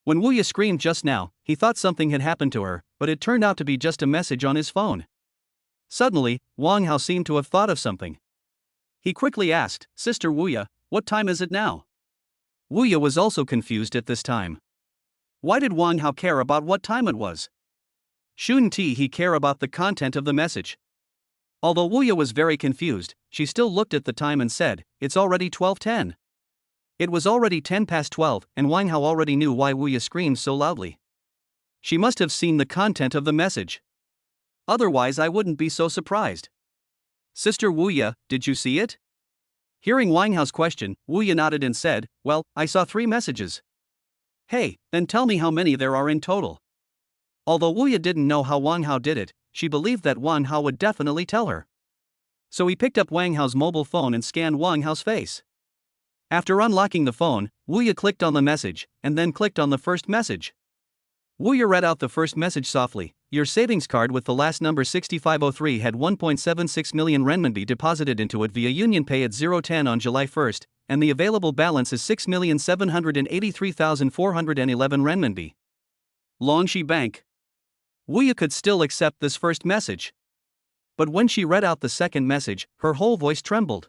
When Wu Ya screamed just now, he thought something had happened to her, but it turned out to be just a message on his phone. Suddenly, Wang Hao seemed to have thought of something. He quickly asked, Sister Wu Ya, what time is it now? Wu Ya was also confused at this time. Why did Wang Hao care about what time it was? Shouldn't he care about the content of the message? Although Wu Ya was very confused, she still looked at the time and said, it's already 12:10. It was already 10 past 12, and Wang Hao already knew why Wu Ya screamed so loudly. She must have seen the content of the message. Otherwise I wouldn't be so surprised. Sister Wu Ya, did you see it? Hearing Wang Hao's question, Wu Ya nodded and said, well, I saw 3 messages. Hey, then tell me how many there are in total. Although Wu Ya didn't know how Wang Hao did it, she believed that Wang Hao would definitely tell her. So he picked up Wang Hao's mobile phone and scanned Wang Hao's face. After unlocking the phone, Wu Ya clicked on the message, and then clicked on the first message. Wu Ya read out the first message softly. Your savings card with the last number 6503 had 1.76 million renminbi deposited into it via UnionPay at 010 on July 1st, and the available balance is 6,783,411 renminbi. Longxi Bank. Wu Ya could still accept this first message. But when she read out the second message, her whole voice trembled.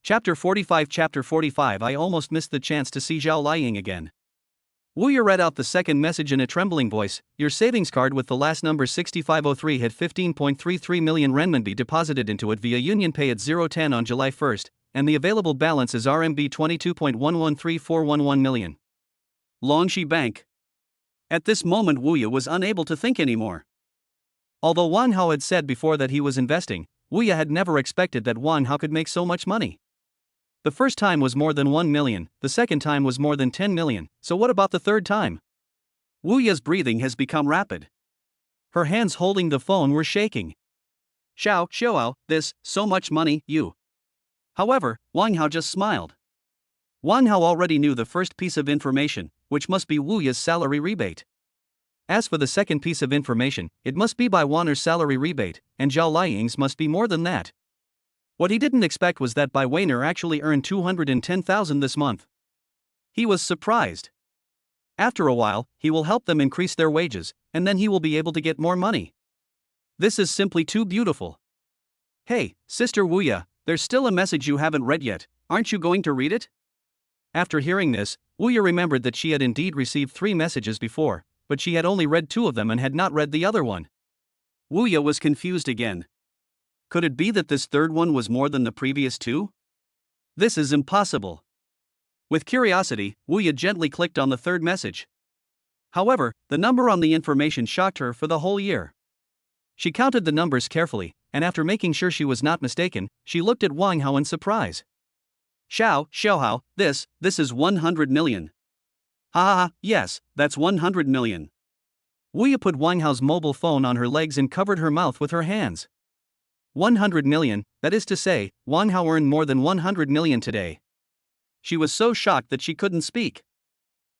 Chapter 45. I almost missed the chance to see Zhao Liying again. Wu Ya read out the second message in a trembling voice. Your savings card with the last number 6503 had 15.33 million renminbi deposited into it via UnionPay at 010 on July 1st, and the available balance is RMB 22.113411 million. Longxi Bank. At this moment Wu Ya was unable to think anymore. Although Wang Hao had said before that he was investing, Wu Ya had never expected that Wang Hao could make so much money. The first time was more than 1 million, the second time was more than 10 million, so what about the third time? Wu Ya's breathing has become rapid. Her hands holding the phone were shaking. Xiao, this, so much money, you. However, Wang Hao just smiled. Wang Hao already knew the first piece of information, which must be Wu Ya's salary rebate. As for the second piece of information, it must be by Wanner's salary rebate, and Zhao Liying's must be more than that. What he didn't expect was that Bai Weiner actually earned 210,000 this month. He was surprised. After a while, he will help them increase their wages, and then he will be able to get more money. This is simply too beautiful. Hey, Sister Wu Ya, there's still a message you haven't read yet, aren't you going to read it? After hearing this, Wu Ya remembered that she had indeed received 3 messages before, but she had only read 2 of them and had not read the other one. Wu Ya was confused again. Could it be that this third one was more than the previous 2? This is impossible. With curiosity, Wu Ya gently clicked on the third message. However, the number on the information shocked her for the whole year. She counted the numbers carefully, and after making sure she was not mistaken, she looked at Wang Hao in surprise. Xiao, this is 100 million. Ha, yes, that's 100 million. Wu put Wang Hao's mobile phone on her legs and covered her mouth with her hands. 100 million, that is to say, Wang Hao earned more than 100 million today. She was so shocked that she couldn't speak.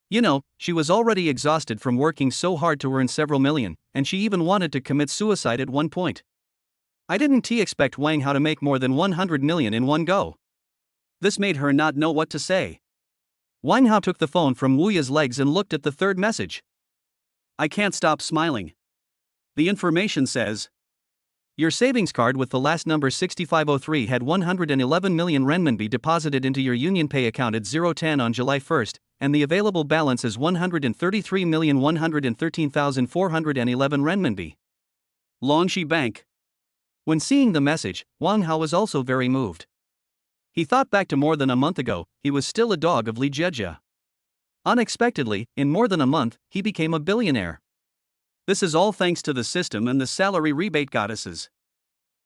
You know, she was already exhausted from working so hard to earn several million, and she even wanted to commit suicide at one point. I didn't expect Wang Hao to make more than 100 million in one go. This made her not know what to say. Wang Hao took the phone from Wu Ya's legs and looked at the third message. I can't stop smiling. The information says, your savings card with the last number 6503 had 111 million renminbi deposited into your UnionPay account at 010 on July 1st, and the available balance is 133,113,411 renminbi. Longxi Bank. When seeing the message, Wang Hao was also very moved. He thought back to more than a month ago, he was still a dog of Li Jieji. Unexpectedly, in more than a month, he became a billionaire. This is all thanks to the system and the salary rebate goddesses.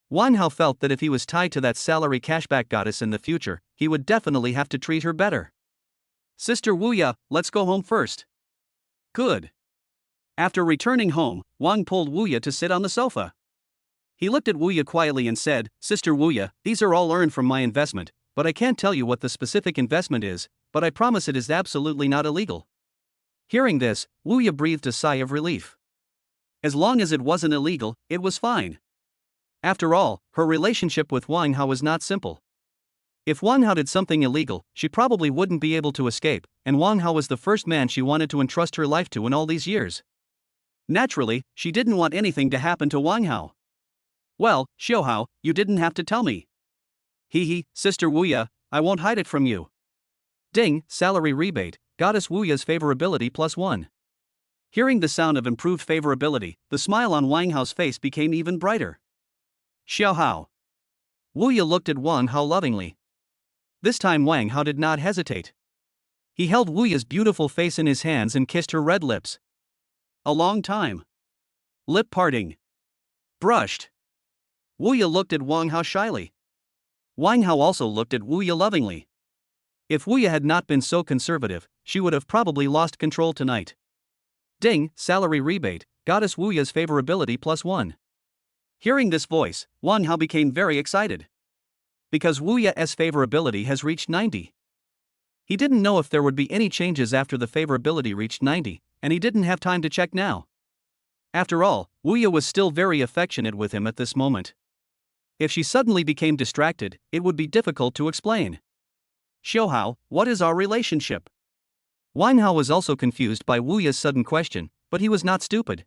Wang Hao felt that if he was tied to that salary cashback goddess in the future, he would definitely have to treat her better. Sister Wu Ya, let's go home first. Good. After returning home, Wang pulled Wu Ya to sit on the sofa. He looked at Wu Ya quietly and said, Sister Wu Ya, these are all earned from my investment, but I can't tell you what the specific investment is, but I promise it is absolutely not illegal. Hearing this, Wu Ya breathed a sigh of relief. As long as it wasn't illegal, it was fine. After all, her relationship with Wang Hao was not simple. If Wang Hao did something illegal, she probably wouldn't be able to escape, and Wang Hao was the first man she wanted to entrust her life to in all these years. Naturally, she didn't want anything to happen to Wang Hao. Well, Xiao Hao, you didn't have to tell me. Sister Wu Ya, I won't hide it from you. Ding, salary rebate, Goddess Wu Ya's favorability +1. Hearing the sound of improved favorability, the smile on Wang Hao's face became even brighter. Xiao Hao. Wu Ya looked at Wang Hao lovingly. This time Wang Hao did not hesitate. He held Wu Ya's beautiful face in his hands and kissed her red lips. A long time. Lip parting. Brushed. Wu Ya looked at Wang Hao shyly. Wang Hao also looked at Wu Ya lovingly. If Wu Ya had not been so conservative, she would have probably lost control tonight. Ding, salary rebate, Goddess Wu Ya's favorability +1. Hearing this voice, Wang Hao became very excited. Because Wu Ya's favorability has reached 90. He didn't know if there would be any changes after the favorability reached 90, and he didn't have time to check now. After all, Wu Ya was still very affectionate with him at this moment. If she suddenly became distracted, it would be difficult to explain. Xiao Hao, what is our relationship? Wang Hao was also confused by Wu Ya's sudden question, but he was not stupid.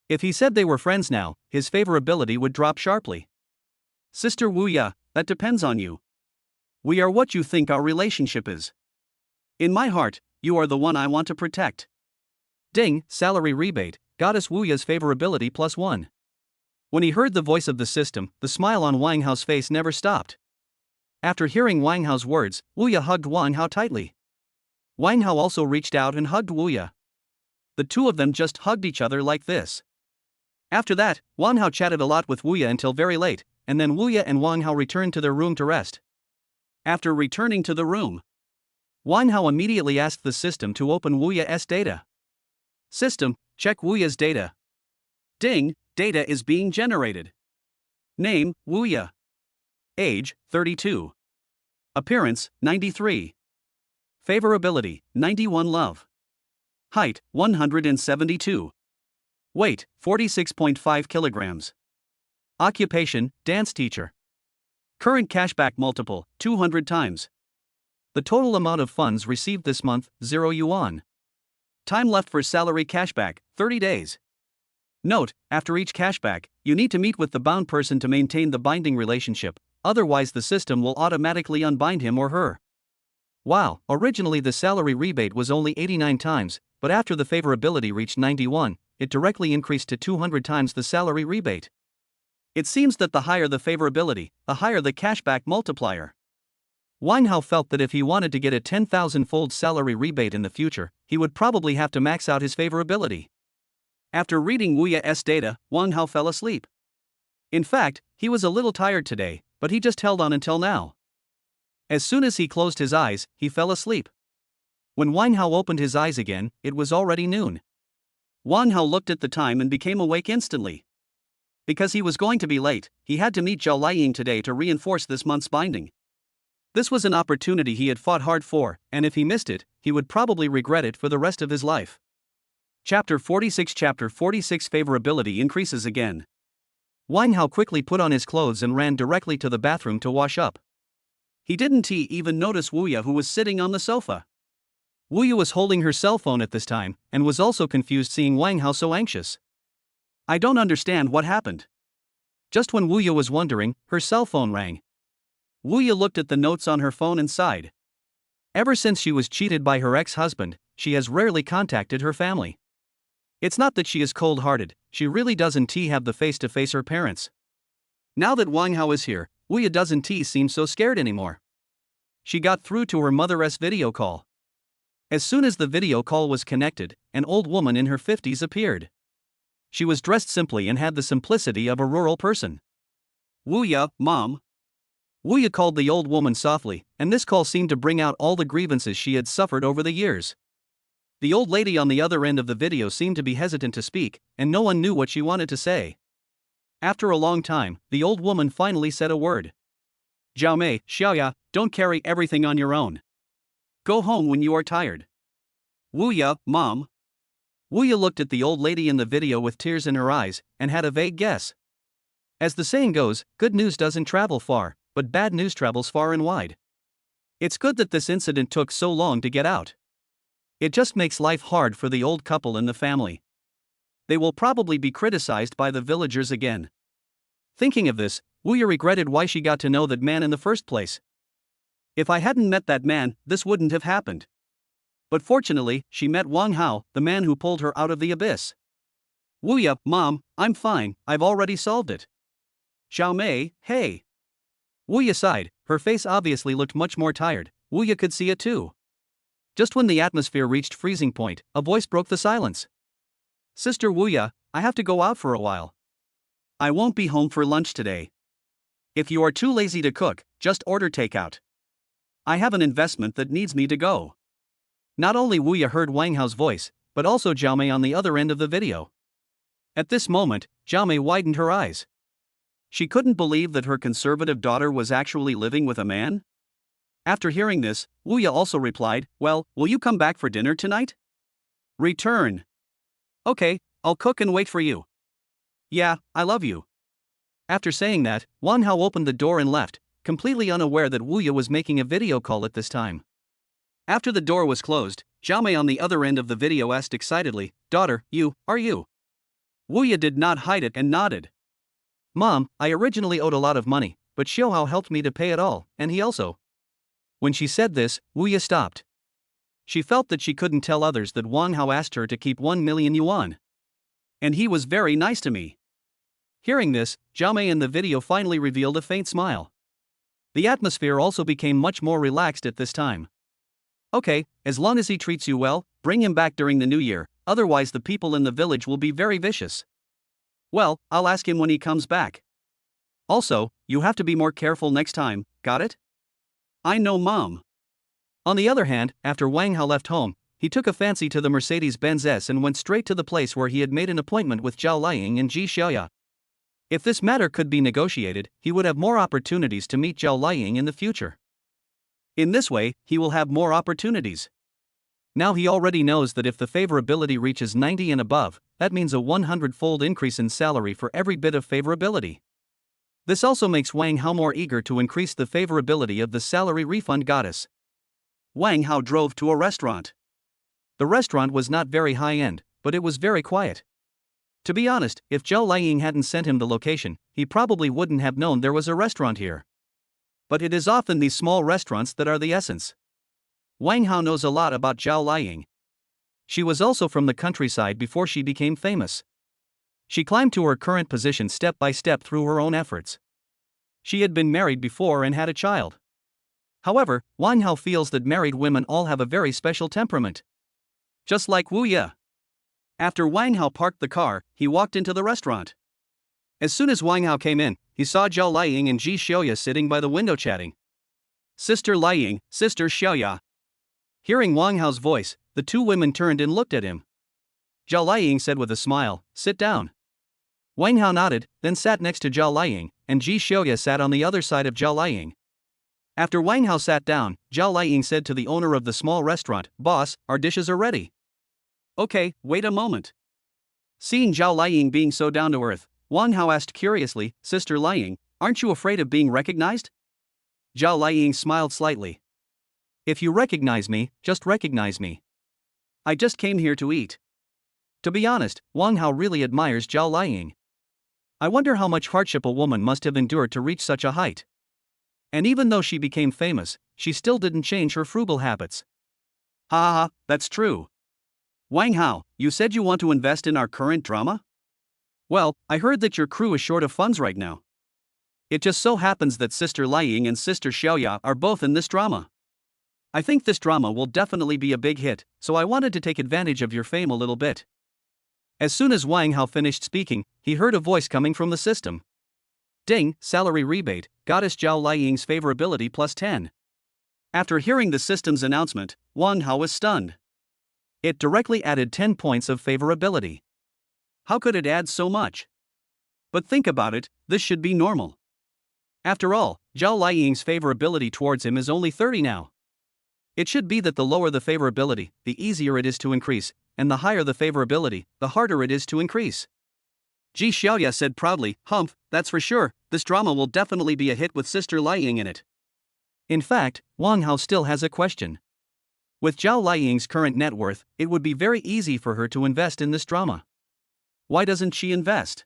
If he said they were friends now, his favorability would drop sharply. Sister Wu Ya, that depends on you. We are what you think our relationship is. In my heart, you are the one I want to protect. Ding, salary rebate, Goddess Wu Ya's favorability +1. When he heard the voice of the system, the smile on Wang Hao's face never stopped. After hearing Wang Hao's words, Wu Ya hugged Wang Hao tightly. Wang Hao also reached out and hugged Wu Ya. The two of them just hugged each other like this. After that, Wang Hao chatted a lot with Wu Ya until very late, and then Wu Ya and Wang Hao returned to their room to rest. After returning to the room, Wang Hao immediately asked the system to open Wu Ya's data. System, check Wu Ya's data. Ding, data is being generated. Name, Wu Ya. Age, 32. Appearance, 93. Favorability, 91 love. Height, 172. Weight, 46.5 kilograms. Occupation, dance teacher. Current cashback multiple, 200 times. The total amount of funds received this month, 0 yuan. Time left for salary cashback, 30 days. Note, after each cashback, you need to meet with the bound person to maintain the binding relationship, otherwise the system will automatically unbind him or her. Wow, originally the salary rebate was only 89 times, but after the favorability reached 91, it directly increased to 200 times the salary rebate. It seems that the higher the favorability, the higher the cashback multiplier. Wang Hao felt that if he wanted to get a 10,000-fold salary rebate in the future, he would probably have to max out his favorability. After reading Wu Ya's data, Wang Hao fell asleep. In fact, he was a little tired today, but he just held on until now. As soon as he closed his eyes, he fell asleep. When Wang Hao opened his eyes again, it was already noon. Wang Hao looked at the time and became awake instantly. Because he was going to be late, he had to meet Zhao Liying today to reinforce this month's binding. This was an opportunity he had fought hard for, and if he missed it, he would probably regret it for the rest of his life. Chapter 46 Favorability increases again. Wang Hao quickly put on his clothes and ran directly to the bathroom to wash up. He didn't even notice Wu Ye, who was sitting on the sofa. Wu Ye was holding her cell phone at this time, and was also confused seeing Wang Hao so anxious. I don't understand what happened. Just when Wu Ye was wondering, her cell phone rang. Wu Ye looked at the notes on her phone and sighed. Ever since she was cheated by her ex-husband, she has rarely contacted her family. It's not that she is cold-hearted, she really doesn't have the face to face her parents. Now that Wang Hao is here, Wu Ye doesn't seem so scared anymore. She got through to her mother's video call. As soon as the video call was connected, an old woman in her 50s appeared. She was dressed simply and had the simplicity of a rural person. Wu Ye, Mom. Wu Ye called the old woman softly, and this call seemed to bring out all the grievances she had suffered over the years. The old lady on the other end of the video seemed to be hesitant to speak, and no one knew what she wanted to say. After a long time, the old woman finally said a word. Zhao Mei, Xiaoya, don't carry everything on your own. Go home when you are tired. Wu Ye, Mom. Wu Ye looked at the old lady in the video with tears in her eyes, and had a vague guess. As the saying goes, good news doesn't travel far, but bad news travels far and wide. It's good that this incident took so long to get out. It just makes life hard for the old couple and the family. They will probably be criticized by the villagers again. Thinking of this, Wu Ye regretted why she got to know that man in the first place. If I hadn't met that man, this wouldn't have happened. But fortunately, she met Wang Hao, the man who pulled her out of the abyss. Wu Ye, Mom, I'm fine, I've already solved it. Zhao Mei, hey. Wu Ye sighed, her face obviously looked much more tired. Wu Ye could see it too. Just when the atmosphere reached freezing point, a voice broke the silence. Sister Wu Ye, I have to go out for a while. I won't be home for lunch today. If you are too lazy to cook, just order takeout. I have an investment that needs me to go. Not only Wu Ye heard Wang Hao's voice, but also Zhao Mei on the other end of the video. At this moment, Zhao Mei widened her eyes. She couldn't believe that her conservative daughter was actually living with a man. After hearing this, Wu Ye also replied, well, will you come back for dinner tonight? Return. Okay, I'll cook and wait for you. Yeah, I love you. After saying that, Wang Hao opened the door and left, completely unaware that Wu Ye was making a video call at this time. After the door was closed, Zhao Mei on the other end of the video asked excitedly, Daughter, are you? Wu Ye did not hide it and nodded. Mom, I originally owed a lot of money, but Xiao Hao helped me to pay it all, and he also. When she said this, Wu Ye stopped. She felt that she couldn't tell others that Wang Hao asked her to keep 1 million yuan. And he was very nice to me. Hearing this, Zhao Mei in the video finally revealed a faint smile. The atmosphere also became much more relaxed at this time. Okay, as long as he treats you well, bring him back during the new year, otherwise the people in the village will be very vicious. Well, I'll ask him when he comes back. Also, you have to be more careful next time, got it? I know, Mom. On the other hand, after Wang Hao left home, he took a fancy to the Mercedes-Benz S and went straight to the place where he had made an appointment with Zhao Liying and Ji Xiaoya. If this matter could be negotiated, he would have more opportunities to meet Zhao Liying in the future. In this way, he will have more opportunities. Now he already knows that if the favorability reaches 90 and above, that means a 100-fold increase in salary for every bit of favorability. This also makes Wang Hao more eager to increase the favorability of the salary refund goddess. Wang Hao drove to a restaurant. The restaurant was not very high-end, but it was very quiet. To be honest, if Zhao Liying hadn't sent him the location, he probably wouldn't have known there was a restaurant here. But it is often these small restaurants that are the essence. Wang Hao knows a lot about Zhao Liying. She was also from the countryside before she became famous. She climbed to her current position step by step through her own efforts. She had been married before and had a child. However, Wang Hao feels that married women all have a very special temperament. Just like Wu Ye. After Wang Hao parked the car, he walked into the restaurant. As soon as Wang Hao came in, he saw Zhao Liying and Ji Xiaoya sitting by the window chatting. Sister Liying, Sister Xiaoya. Hearing Wang Hao's voice, the two women turned and looked at him. Zhao Liying said with a smile, "Sit down." Wang Hao nodded, then sat next to Zhao Liying, and Ji Xiaoya sat on the other side of Zhao Liying. After Wang Hao sat down, Zhao Liying said to the owner of the small restaurant, "Boss, our dishes are ready." "Okay, wait a moment." Seeing Zhao Liying being so down to earth, Wang Hao asked curiously, "Sister Liying, aren't you afraid of being recognized?" Zhao Liying smiled slightly. "If you recognize me, just recognize me. I just came here to eat." To be honest, Wang Hao really admires Zhao Liying. I wonder how much hardship a woman must have endured to reach such a height. And even though she became famous, she still didn't change her frugal habits. Ha ha ha, that's true. Wang Hao, you said you want to invest in our current drama? Well, I heard that your crew is short of funds right now. It just so happens that Sister Liying and Sister Xiaoya are both in this drama. I think this drama will definitely be a big hit, so I wanted to take advantage of your fame a little bit. As soon as Wang Hao finished speaking, he heard a voice coming from the system. Ding, salary rebate, Goddess Zhao Liying's favorability plus 10. After hearing the system's announcement, Wang Hao was stunned. It directly added 10 points of favorability. How could it add so much? But think about it, this should be normal. After all, Zhao Liying's favorability towards him is only 30 now. It should be that the lower the favorability, the easier it is to increase, and the higher the favorability, the harder it is to increase. Ji Xiaoya said proudly, "Humph, that's for sure, this drama will definitely be a hit with Sister Liying in it." In fact, Wang Hao still has a question. With Zhao Liying's current net worth, it would be very easy for her to invest in this drama. Why doesn't she invest?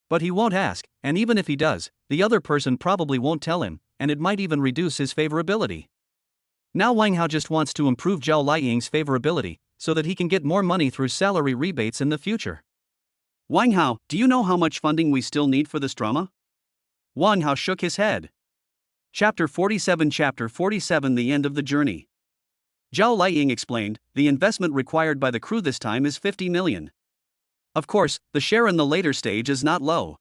But he won't ask, and even if he does, the other person probably won't tell him, and it might even reduce his favorability. Now Wang Hao just wants to improve Zhao Liying's favorability, so that he can get more money through salary rebates in the future. Wang Hao, do you know how much funding we still need for this drama? Wang Hao shook his head. Chapter 47 The End of the Journey. Zhao Liying explained, the investment required by the crew this time is 50 million. Of course, the share in the later stage is not low.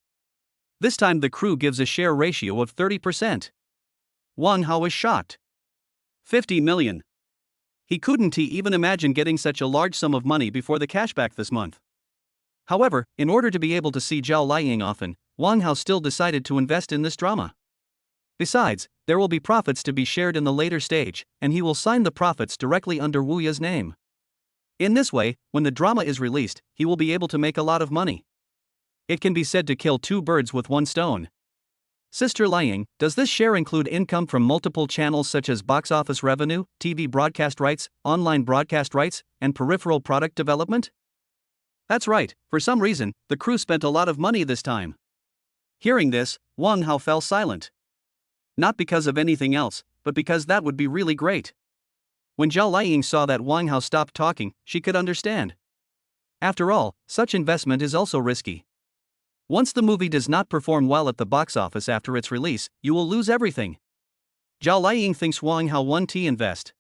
This time the crew gives a share ratio of 30%. Wang Hao was shocked. 50 million. He couldn't even imagine getting such a large sum of money before the cashback this month. However, in order to be able to see Zhao Liying often, Wang Hao still decided to invest in this drama. Besides, there will be profits to be shared in the later stage, and he will sign the profits directly under Wu Ya's name. In this way, when the drama is released, he will be able to make a lot of money. It can be said to kill two birds with one stone. Sister Liying, does this share include income from multiple channels such as box office revenue, TV broadcast rights, online broadcast rights, and peripheral product development? That's right, for some reason, the crew spent a lot of money this time. Hearing this, Wang Hao fell silent. Not because of anything else, but because that would be really great. When Zhao Liying saw that Wang Hao stopped talking, she could understand. After all, such investment is also risky. Once the movie does not perform well at the box office after its release, you will lose everything. Zhao Liying thinks Wang Hao won to invest.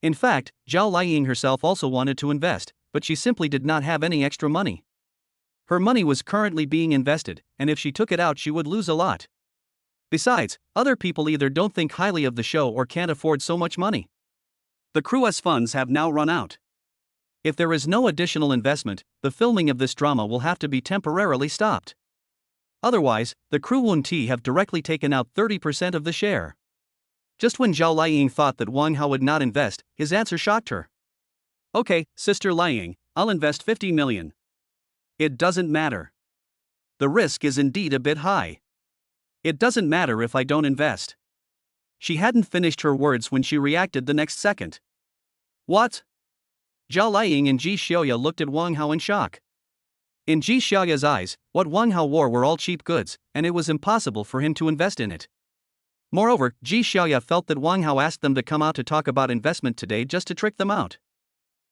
In fact, Zhao Liying herself also wanted to invest, but she simply did not have any extra money. Her money was currently being invested, and if she took it out she would lose a lot. Besides, other people either don't think highly of the show or can't afford so much money. The crew's funds have now run out. If there is no additional investment, the filming of this drama will have to be temporarily stopped. Otherwise, the crew won't have directly taken out 30% of the share. Just when Zhao Liying thought that Wang Hao would not invest, his answer shocked her. Okay, Sister Liying, I'll invest 50 million. It doesn't matter. The risk is indeed a bit high. It doesn't matter if I don't invest. She hadn't finished her words when she reacted the next second. What? Zhao Liying and Ji Xiaoya looked at Wang Hao in shock. In Ji Xiaoya's eyes, what Wang Hao wore were all cheap goods, and it was impossible for him to invest in it. Moreover, Ji Xiaoya felt that Wang Hao asked them to come out to talk about investment today just to trick them out.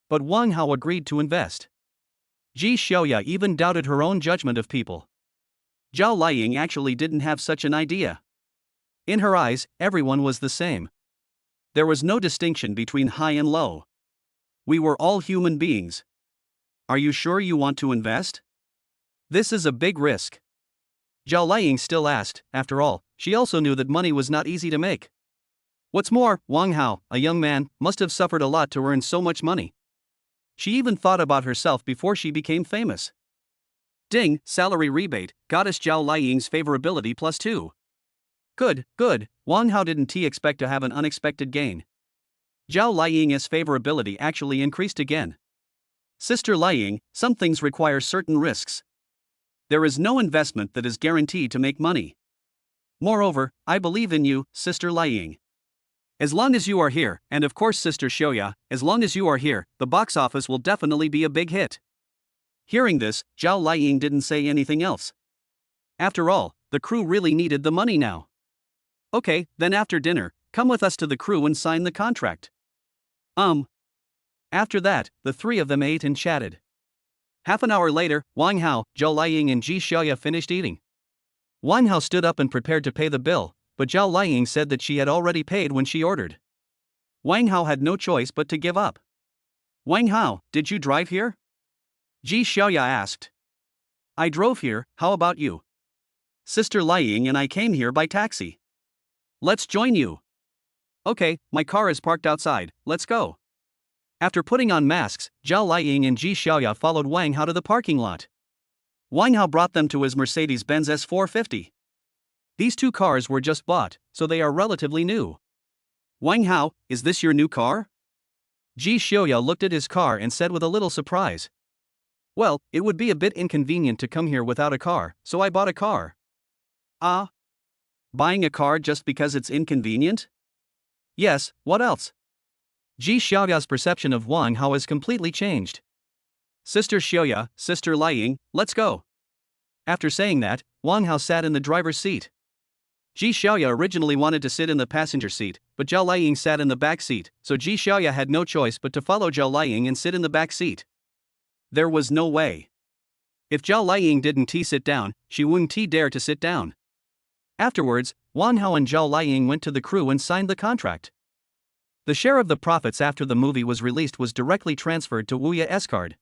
But Wang Hao agreed to invest. Ji Xiaoya even doubted her own judgment of people. Zhao Liying actually didn't have such an idea. In her eyes, everyone was the same. There was no distinction between high and low. We were all human beings. Are you sure you want to invest? This is a big risk. Zhao Liang still asked. After all, she also knew that money was not easy to make. What's more, Wang Hao, a young man, must have suffered a lot to earn so much money. She even thought about herself before she became famous. Ding, salary rebate, Goddess Zhao Liang's favorability +2. Good, good, Wang Hao didn't expect to have an unexpected gain. Zhao Liang's favorability actually increased again. Sister Liang, some things require certain risks. There is no investment that is guaranteed to make money. Moreover, I believe in you, Sister Liang. As long as you are here, and of course Sister Xiaoya, as long as you are here, the box office will definitely be a big hit. Hearing this, Zhao Liang didn't say anything else. After all, the crew really needed the money now. Okay, then after dinner, come with us to the crew and sign the contract. After that, the three of them ate and chatted. Half an hour later, Wang Hao, Zhao Liang and Ji Xiaoya finished eating. Wang Hao stood up and prepared to pay the bill, but Zhao Liang said that she had already paid when she ordered. Wang Hao had no choice but to give up. Wang Hao, did you drive here? Ji Xiaoya asked. I drove here, how about you? Sister Liang and I came here by taxi. Let's join you. Okay, my car is parked outside, let's go. After putting on masks, Zhao Liang and Ji Xiaoya followed Wang Hao to the parking lot. Wang Hao brought them to his Mercedes-Benz S450. These two cars were just bought, so they are relatively new. Wang Hao, is this your new car? Ji Xiaoya looked at his car and said with a little surprise. Well, it would be a bit inconvenient to come here without a car, so I bought a car. Ah? Buying a car just because it's inconvenient? Yes, what else? Ji Xiaoya's perception of Wang Hao has completely changed. Sister Xiaoya, Sister Liang, let's go. After saying that, Wang Hao sat in the driver's seat. Ji Xiaoya originally wanted to sit in the passenger seat, but Zhao Liang sat in the back seat, so Ji Xiaoya had no choice but to follow Zhao Liang and sit in the back seat. There was no way. If Zhao Liang didn't sit down, she wouldn't dare to sit down. Afterwards, Wang Hao and Zhao Liang went to the crew and signed the contract. The share of the profits after the movie was released was directly transferred to Wu Ye's card.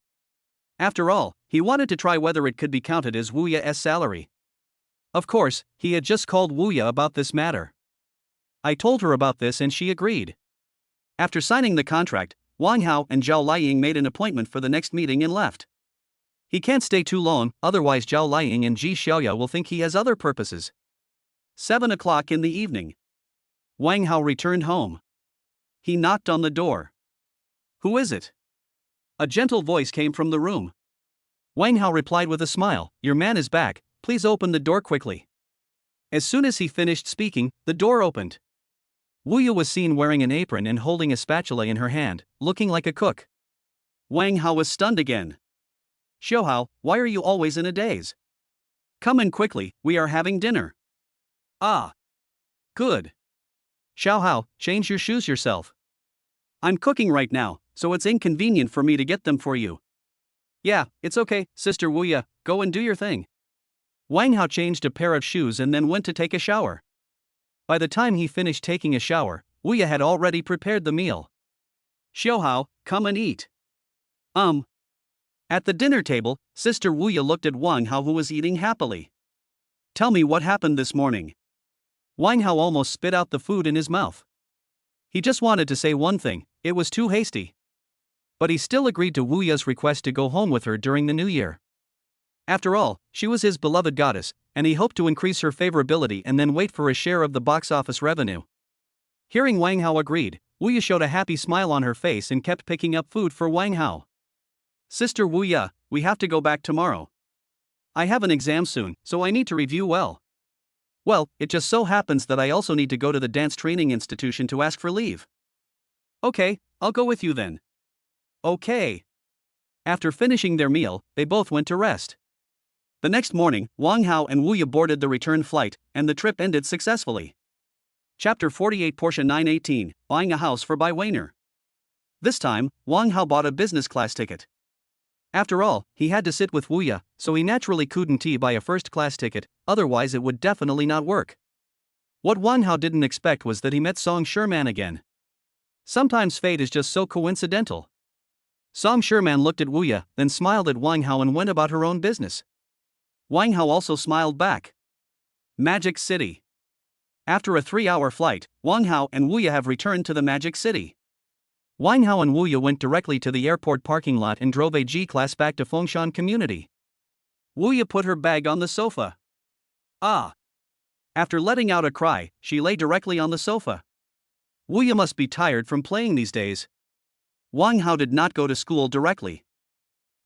After all, he wanted to try whether it could be counted as Wu Ye's salary. Of course, he had just called Wu Ye about this matter. I told her about this and she agreed. After signing the contract, Wang Hao and Zhao Liang made an appointment for the next meeting and left. He can't stay too long, otherwise Zhao Liang and Ji Xiaoya will think he has other purposes. 7 o'clock in the evening. Wang Hao returned home. He knocked on the door. Who is it? A gentle voice came from the room. Wang Hao replied with a smile, Your man is back, please open the door quickly. As soon as he finished speaking, the door opened. Wu Ye was seen wearing an apron and holding a spatula in her hand, looking like a cook. Wang Hao was stunned again. Xiao Hao, why are you always in a daze? Come in quickly, we are having dinner. Ah. Good. Xiao Hao, change your shoes yourself. I'm cooking right now, so it's inconvenient for me to get them for you. Yeah, it's okay, Sister Wu Ye, go and do your thing. Wang Hao changed a pair of shoes and then went to take a shower. By the time he finished taking a shower, Wu Ye had already prepared the meal. Xiao Hao, come and eat. At the dinner table, Sister Wu Ye looked at Wang Hao who was eating happily. Tell me what happened this morning. Wang Hao almost spit out the food in his mouth. He just wanted to say one thing, it was too hasty. But he still agreed to Wu Ye's request to go home with her during the new year. After all, she was his beloved goddess, and he hoped to increase her favorability and then wait for a share of the box office revenue. Hearing Wang Hao agreed, Wu Ye showed a happy smile on her face and kept picking up food for Wang Hao. Sister Wu Ye, we have to go back tomorrow. I have an exam soon, so I need to review well. Well, it just so happens that I also need to go to the dance training institution to ask for leave. Okay, I'll go with you then. Okay. After finishing their meal, they both went to rest. The next morning, Wang Hao and Wu Ye boarded the return flight, and the trip ended successfully. Chapter 48 Portia 918, Buying a House for Bai Weiner. This time, Wang Hao bought a business class ticket. After all, he had to sit with Wu Ye, so he naturally couldn't buy a first-class ticket, otherwise it would definitely not work. What Wang Hao didn't expect was that he met Song Sherman again. Sometimes fate is just so coincidental. Song Sherman looked at Wu Ye, then smiled at Wang Hao and went about her own business. Wang Hao also smiled back. Magic City. After a 3-hour flight, Wang Hao and Wu Ye have returned to the Magic City. Wang Hao and Wu Ye went directly to the airport parking lot and drove a G-Class back to Fengshan Community. Wu Ye put her bag on the sofa. Ah! After letting out a cry, she lay directly on the sofa. Wu Ye must be tired from playing these days. Wang Hao did not go to school directly.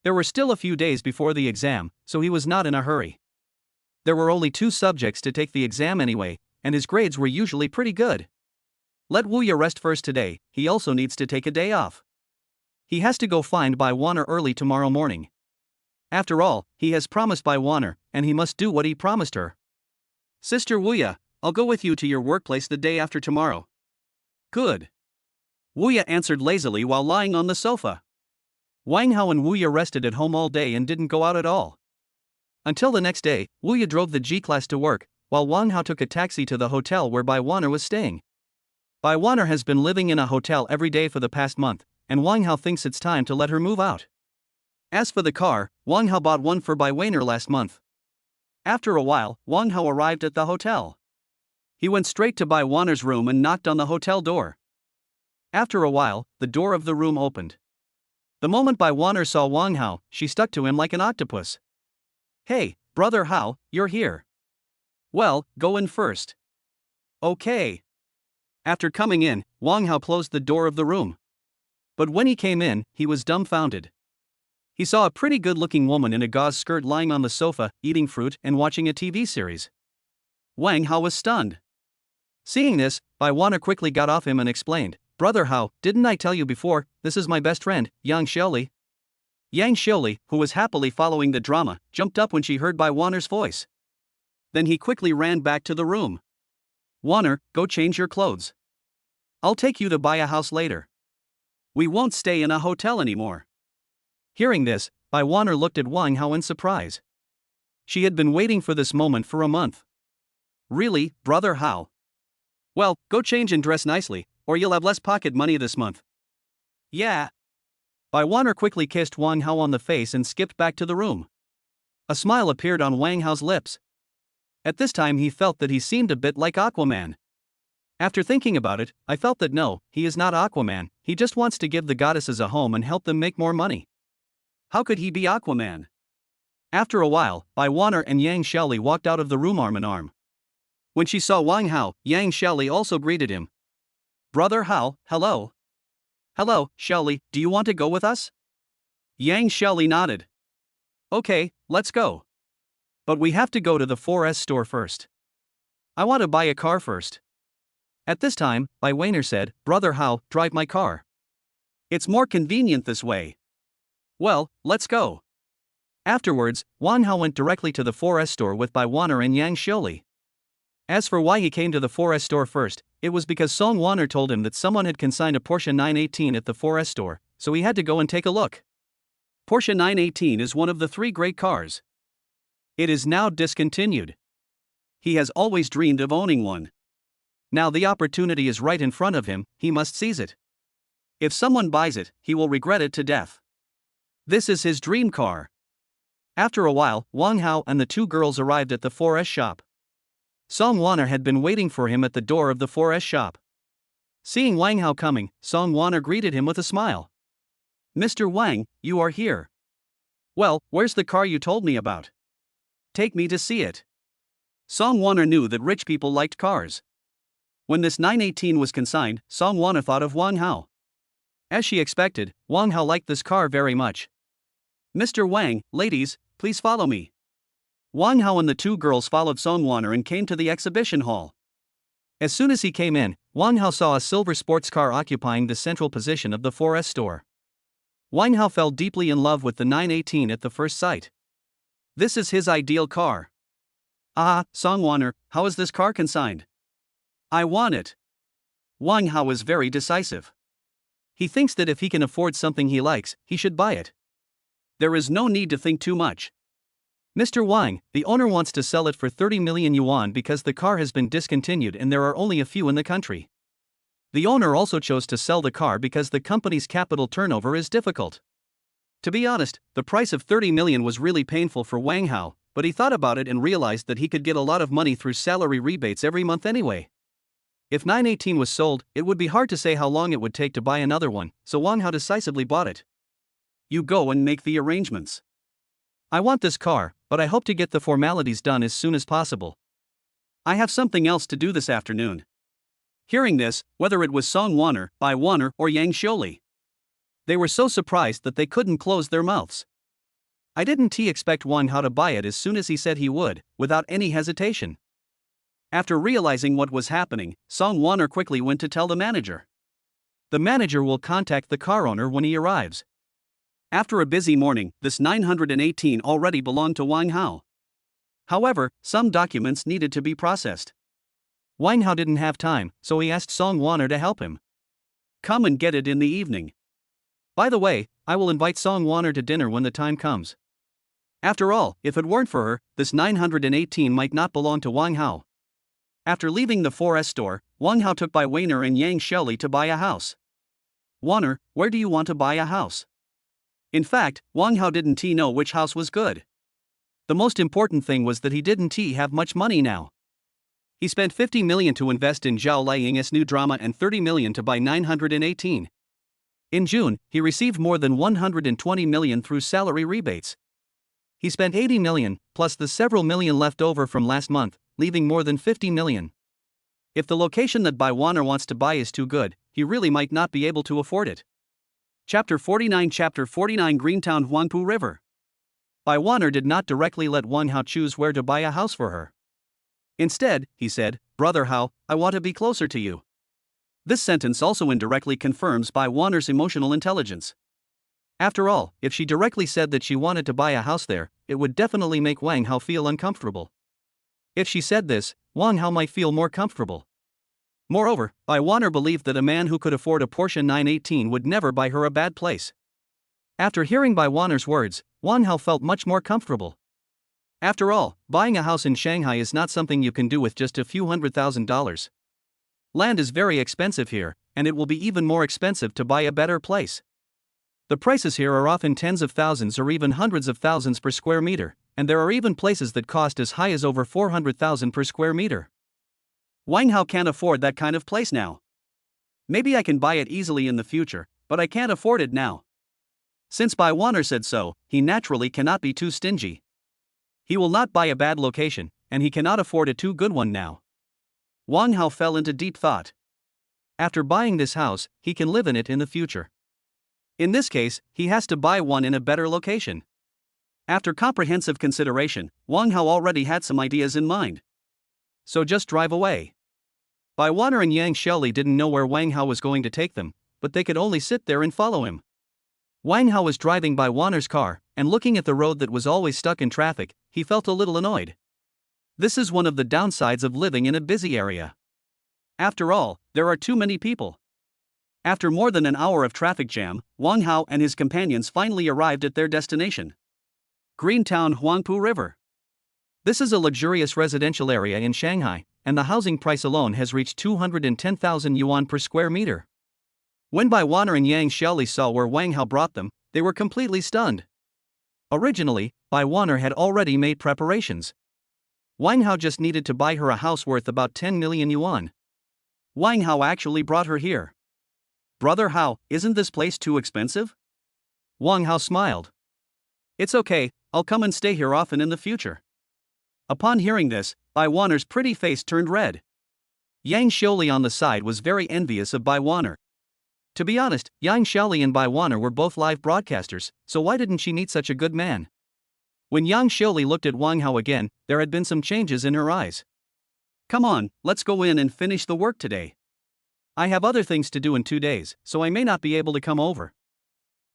There were still a few days before the exam, so he was not in a hurry. There were only 2 subjects to take the exam anyway, and his grades were usually pretty good. Let Wu Ye rest first today, he also needs to take a day off. He has to go find Bai Waner early tomorrow morning. After all, he has promised Bai Waner, and he must do what he promised her. Sister Wu Ye, I'll go with you to your workplace the day after tomorrow. Good. Wu Ye answered lazily while lying on the sofa. Wang Hao and Wu Ye rested at home all day and didn't go out at all. Until the next day, Wu Ye drove the G-Class to work, while Wang Hao took a taxi to the hotel where Bai Waner was staying. Bai Waner has been living in a hotel every day for the past month, and Wang Hao thinks it's time to let her move out. As for the car, Wang Hao bought one for Bai Waner last month. After a while, Wang Hao arrived at the hotel. He went straight to Bai Waner's room and knocked on the hotel door. After a while, the door of the room opened. The moment Bai Waner saw Wang Hao, she stuck to him like an octopus. Hey, brother Hao, you're here. Well, go in first. Okay. After coming in, Wang Hao closed the door of the room. But when he came in, he was dumbfounded. He saw a pretty good-looking woman in a gauze skirt lying on the sofa, eating fruit and watching a TV series. Wang Hao was stunned. Seeing this, Bai Waner quickly got off him and explained, Brother Hao, didn't I tell you before, this is my best friend, Yang Xiaoli? Yang Xiaoli, who was happily following the drama, jumped up when she heard Bai Waner's voice. Then he quickly ran back to the room. Waner, go change your clothes. I'll take you to buy a house later. We won't stay in a hotel anymore. Hearing this, Bai Waner looked at Wang Hao in surprise. She had been waiting for this moment for a month. Really, brother Hao? Well, go change and dress nicely, or you'll have less pocket money this month. Yeah. Bai Waner quickly kissed Wang Hao on the face and skipped back to the room. A smile appeared on Wang Hao's lips. At this time he felt that he seemed a bit like Aquaman. After thinking about it, I felt that no, he is not Aquaman, he just wants to give the goddesses a home and help them make more money. How could he be Aquaman? After a while, Bai Waner and Yang Xiaoli walked out of the room arm in arm. When she saw Wang Hao, Yang Xiaoli also greeted him. Brother Hao, hello. Hello, Xiaoli, do you want to go with us? Yang Xiaoli nodded. Okay, let's go. But we have to go to the 4S store first. I want to buy a car first. At this time, Bai Waner said, Brother Hao, drive my car. It's more convenient this way. Well, let's go. Afterwards, Wang Hao went directly to the 4S store with Bai Waner and Yang Xiaoli. As for why he came to the 4S store first, it was because Song Waner told him that someone had consigned a Porsche 918 at the 4S store, so he had to go and take a look. Porsche 918 is one of the 3 great cars. It is now discontinued. He has always dreamed of owning one. Now the opportunity is right in front of him, he must seize it. If someone buys it, he will regret it to death. This is his dream car. After a while, Wang Hao and the 2 girls arrived at the 4S shop. Song Waner had been waiting for him at the door of the 4S shop. Seeing Wang Hao coming, Song Waner greeted him with a smile. Mr. Wang, you are here. Well, where's the car you told me about? Take me to see it. Song Waner knew that rich people liked cars. When this 918 was consigned, Song Waner thought of Wang Hao. As she expected, Wang Hao liked this car very much. Mr. Wang, ladies, please follow me. Wang Hao and the 2 girls followed Song Waner and came to the exhibition hall. As soon as he came in, Wang Hao saw a silver sports car occupying the central position of the 4S store. Wang Hao fell deeply in love with the 918 at the first sight. This is his ideal car. Ah, Song Waner, how is this car consigned? I want it. Wang Hao is very decisive. He thinks that if he can afford something he likes, he should buy it. There is no need to think too much. Mr. Wang, the owner wants to sell it for 30 million yuan because the car has been discontinued and there are only a few in the country. The owner also chose to sell the car because the company's capital turnover is difficult. To be honest, the price of 30 million was really painful for Wang Hao, but he thought about it and realized that he could get a lot of money through salary rebates every month anyway. If 918 was sold, it would be hard to say how long it would take to buy another one, so Wang Hao decisively bought it. You go and make the arrangements. I want this car, but I hope to get the formalities done as soon as possible. I have something else to do this afternoon. Hearing this, whether it was Song Wanner, Bai Wanner, or Yang Xiuli, they were so surprised that they couldn't close their mouths. I didn't expect Wang Hao to buy it as soon as he said he would, without any hesitation. After realizing what was happening, Song Wanner quickly went to tell the manager. The manager will contact the car owner when he arrives. After a busy morning, this 918 already belonged to Wang Hao. However, some documents needed to be processed. Wang Hao didn't have time, so he asked Song Wanner to help him. Come and get it in the evening. By the way, I will invite Song Wanner to dinner when the time comes. After all, if it weren't for her, this 918 might not belong to Wang Hao. After leaving the 4S store, Wang Hao took Bai Wanner and Yang Xiuli to buy a house. Wanner, where do you want to buy a house? In fact, Wang Hao didn't know which house was good. The most important thing was that he didn't have much money now. He spent 50 million to invest in Zhao Liang's new drama and 30 million to buy 918. In June, he received more than 120 million through salary rebates. He spent 80 million, plus the several million left over from last month, leaving more than 50 million. If the location that Bai Wanner wants to buy is too good, he really might not be able to afford it. Chapter 49 Greentown Huangpu River. Bai Wanner did not directly let Wang Hao choose where to buy a house for her. Instead, he said, "Brother Hao, I want to be closer to you." This sentence also indirectly confirms Bai Wanner's emotional intelligence. After all, if she directly said that she wanted to buy a house there, it would definitely make Wang Hao feel uncomfortable. If she said this, Wang Hao might feel more comfortable. Moreover, Bai Wanner believed that a man who could afford a Porsche 918 would never buy her a bad place. After hearing Bai Wanner's words, Wang Hao felt much more comfortable. After all, buying a house in Shanghai is not something you can do with just a few $100,000. Land is very expensive here, and it will be even more expensive to buy a better place. The prices here are often tens of thousands or even hundreds of thousands per square meter, and there are even places that cost as high as over 400,000 per square meter. Wang Hao can't afford that kind of place now. Maybe I can buy it easily in the future, but I can't afford it now. Since Bai Wanner said so, he naturally cannot be too stingy. He will not buy a bad location, and he cannot afford a too good one now. Wang Hao fell into deep thought. After buying this house, he can live in it in the future. In this case, he has to buy one in a better location. After comprehensive consideration, Wang Hao already had some ideas in mind. So just drive away. Bai Wanner and Yang Xiuli didn't know where Wang Hao was going to take them, but they could only sit there and follow him. Wang Hao was driving Bai Wanner's car, and looking at the road that was always stuck in traffic, he felt a little annoyed. This is one of the downsides of living in a busy area. After all, there are too many people. After more than an hour of traffic jam, Wang Hao and his companions finally arrived at their destination. Greentown Huangpu River. This is a luxurious residential area in Shanghai, and the housing price alone has reached 210,000 yuan per square meter. When Bai Wanner and Yang Xiuli saw where Wang Hao brought them, they were completely stunned. Originally, Bai Wanner had already made preparations. Wang Hao just needed to buy her a house worth about 10 million yuan. Wang Hao actually brought her here. Brother Hao, isn't this place too expensive? Wang Hao smiled. It's okay, I'll come and stay here often in the future. Upon hearing this, Bai Wanner's pretty face turned red. Yang Xiuli on the side was very envious of Bai Wanner. To be honest, Yang Xiuli and Bai Wanner were both live broadcasters, so why didn't she meet such a good man? When Yang Xiuli looked at Wang Hao again, there had been some changes in her eyes. Come on, let's go in and finish the work today. I have other things to do in 2 days, so I may not be able to come over.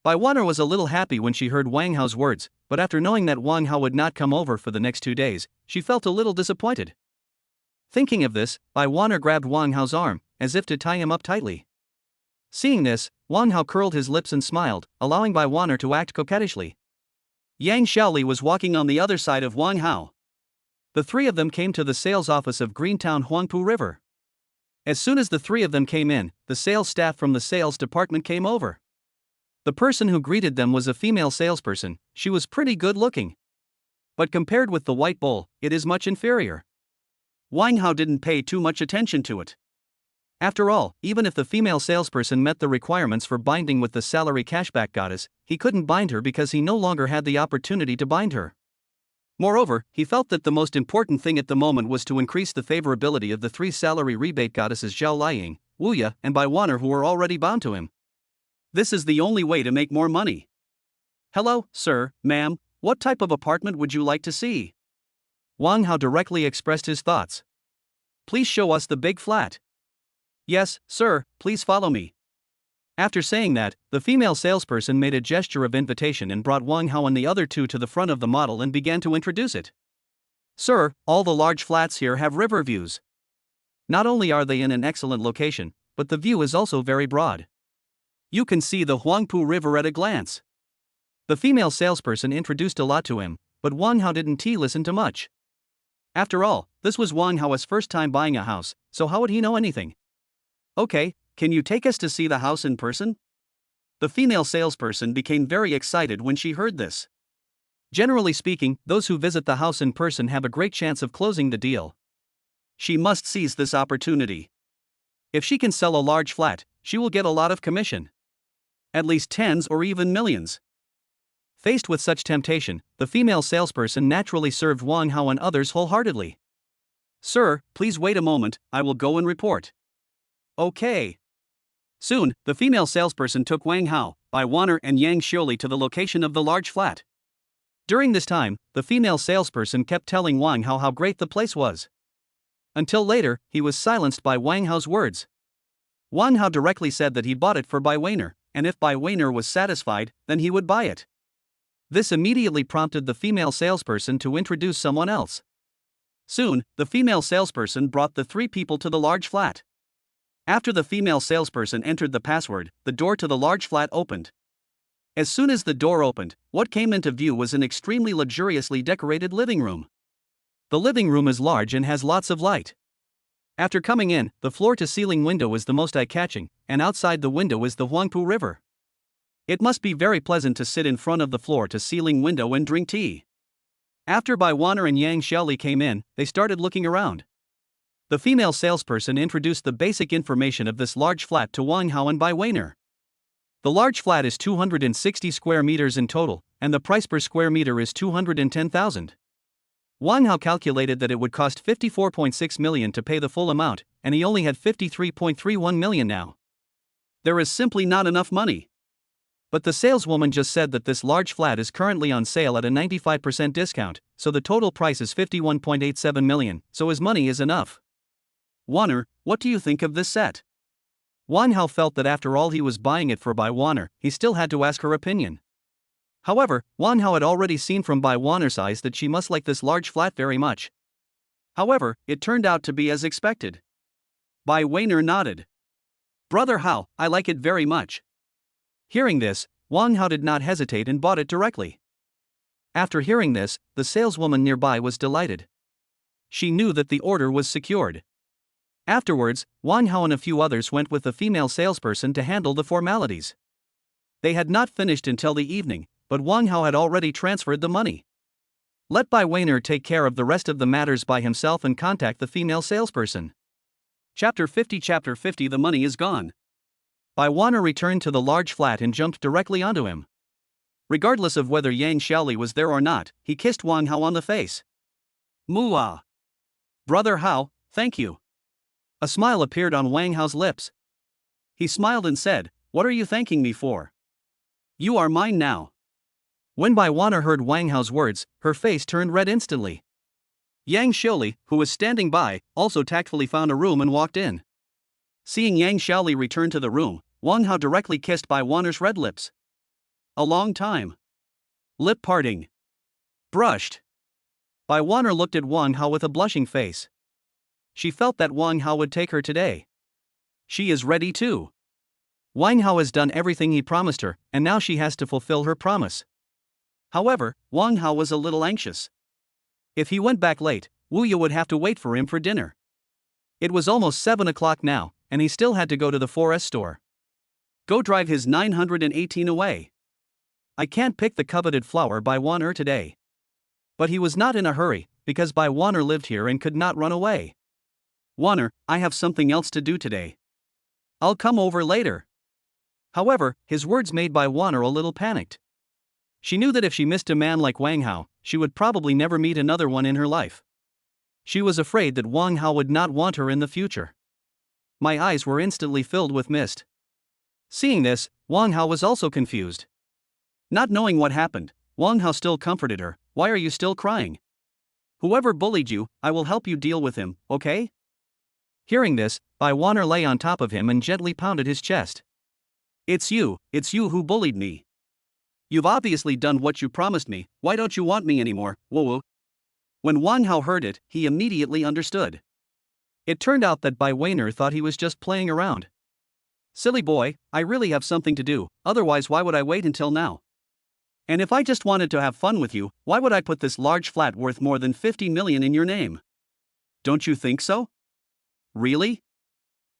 Bai Wanner was a little happy when she heard Wang Hao's words, but after knowing that Wang Hao would not come over for the next 2 days, she felt a little disappointed. Thinking of this, Bai Wanner grabbed Wang Hao's arm, as if to tie him up tightly. Seeing this, Wang Hao curled his lips and smiled, allowing Bai Wanner to act coquettishly. Yang Xiuli was walking on the other side of Wang Hao. The three of them came to the sales office of Greentown Huangpu River. As soon as the three of them came in, the sales staff from the sales department came over. The person who greeted them was a female salesperson. She was pretty good looking. But compared with the white bowl, it is much inferior. Wang Hao didn't pay too much attention to it. After all, even if the female salesperson met the requirements for binding with the salary cashback goddess, he couldn't bind her because he no longer had the opportunity to bind her. Moreover, he felt that the most important thing at the moment was to increase the favorability of the three salary rebate goddesses Zhao Liang, Wu Ya, and Bai Wan'er, who were already bound to him. This is the only way to make more money. Hello, sir, ma'am, what type of apartment would you like to see? Wang Hao directly expressed his thoughts. Please show us the big flat. Yes, sir, please follow me. After saying that, the female salesperson made a gesture of invitation and brought Wang Hao and the other two to the front of the model and began to introduce it. Sir, all the large flats here have river views. Not only are they in an excellent location, but the view is also very broad. You can see the Huangpu River at a glance. The female salesperson introduced a lot to him, but Wang Hao didn't listen to much. After all, this was Wang Hao's first time buying a house, so how would he know anything? Okay, can you take us to see the house in person? The female salesperson became very excited when she heard this. Generally speaking, those who visit the house in person have a great chance of closing the deal. She must seize this opportunity. If she can sell a large flat, she will get a lot of commission. At least tens or even millions. Faced with such temptation, the female salesperson naturally served Wang Hao and others wholeheartedly. Sir, please wait a moment, I will go and report. Okay. Soon, the female salesperson took Wang Hao, Bai Wan'er, and Yang Xiuli to the location of the large flat. During this time, the female salesperson kept telling Wang Hao how great the place was. Until later, he was silenced by Wang Hao's words. Wang Hao directly said that he bought it for Bai Wan'er, and if Bai Wan'er was satisfied, then he would buy it. This immediately prompted the female salesperson to introduce someone else. Soon, the female salesperson brought the three people to the large flat. After the female salesperson entered the password, the door to the large flat opened. As soon as the door opened, what came into view was an extremely luxuriously decorated living room. The living room is large and has lots of light. After coming in, the floor-to-ceiling window is the most eye-catching, and outside the window is the Huangpu River. It must be very pleasant to sit in front of the floor-to-ceiling window and drink tea. After Bai Wan'er and Yang Xiuli came in, they started looking around. The female salesperson introduced the basic information of this large flat to Wang Hao and Bai Wan'er. The large flat is 260 square meters in total, and the price per square meter is 210,000. Wang Hao calculated that it would cost 54.6 million to pay the full amount, and he only had 53.31 million now. There is simply not enough money. But the saleswoman just said that this large flat is currently on sale at a 95% discount, so the total price is 51.87 million, so his money is enough. Wan'er, what do you think of this set? Wang Hao felt that after all he was buying it for Bai Wan'er, he still had to ask her opinion. However, Wang Hao had already seen from Bai Wan'er's eyes that she must like this large flat very much. However, it turned out to be as expected. Bai Wan'er nodded. Brother Hao, I like it very much. Hearing this, Wang Hao did not hesitate and bought it directly. After hearing this, the saleswoman nearby was delighted. She knew that the order was secured. Afterwards, Wang Hao and a few others went with the female salesperson to handle the formalities. They had not finished until the evening, but Wang Hao had already transferred the money. Let Bai Wan'er take care of the rest of the matters by himself and contact the female salesperson. Chapter 50 The money is gone. Bai Wan'er returned to the large flat and jumped directly onto him. Regardless of whether Yang Xiuli was there or not, he kissed Wang Hao on the face. Muah! Brother Hao, thank you. A smile appeared on Wang Hao's lips. He smiled and said, What are you thanking me for? You are mine now. When Bai Wan'er heard Wang Hao's words, her face turned red instantly. Yang Xiuli, who was standing by, also tactfully found a room and walked in. Seeing Yang Xiuli return to the room, Wang Hao directly kissed Bai Wan'er's red lips. A long time. Lip parting. Brushed. Bai Wan'er looked at Wang Hao with a blushing face. She felt that Wang Hao would take her today. She is ready too. Wang Hao has done everything he promised her, and now she has to fulfill her promise. However, Wang Hao was a little anxious. If he went back late, Wu Ya would have to wait for him for dinner. It was almost 7 o'clock now, and he still had to go to the 4S store. Go drive his 918 away. I can't pick the coveted flower Bai Wan'er today. But he was not in a hurry, because Bai Wanner lived here and could not run away. Wanner, I have something else to do today. I'll come over later. However, his words made Bai Wanner a little panicked. She knew that if she missed a man like Wang Hao, she would probably never meet another one in her life. She was afraid that Wang Hao would not want her in the future. My eyes were instantly filled with mist. Seeing this, Wang Hao was also confused. Not knowing what happened, Wang Hao still comforted her. Why are you still crying? Whoever bullied you, I will help you deal with him, okay? Hearing this, Bai Wanner lay on top of him and gently pounded his chest. It's you who bullied me. You've obviously done what you promised me, why don't you want me anymore, woo-woo? When Wang Hao heard it, he immediately understood. It turned out that Bai Wanner thought he was just playing around. Silly boy, I really have something to do, otherwise why would I wait until now? And if I just wanted to have fun with you, why would I put this large flat worth more than 50 million in your name? Don't you think so? Really?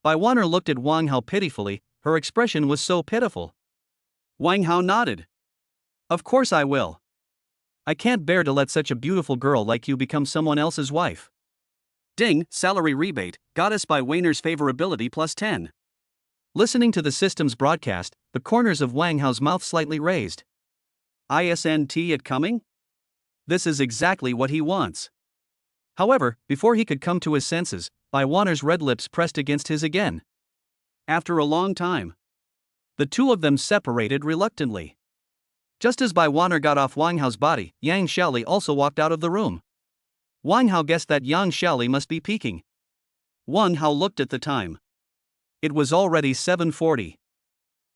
Bai Wanner looked at Wang Hao pitifully, her expression was so pitiful. Wang Hao nodded. Of course I will. I can't bear to let such a beautiful girl like you become someone else's wife. Ding, salary rebate, Goddess Bai Wanner's favorability plus 10. Listening to the system's broadcast, the corners of Wang Hao's mouth slightly raised. Isn't it coming? This is exactly what he wants. However, before he could come to his senses, Bai Wanner's red lips pressed against his again. After a long time, the two of them separated reluctantly. Just as Bai Wanner got off Wang Hao's body, Yang Xiaoli also walked out of the room. Wang Hao guessed that Yang Xiaoli must be peeking. Wang Hao looked at the time. It was already 7:40.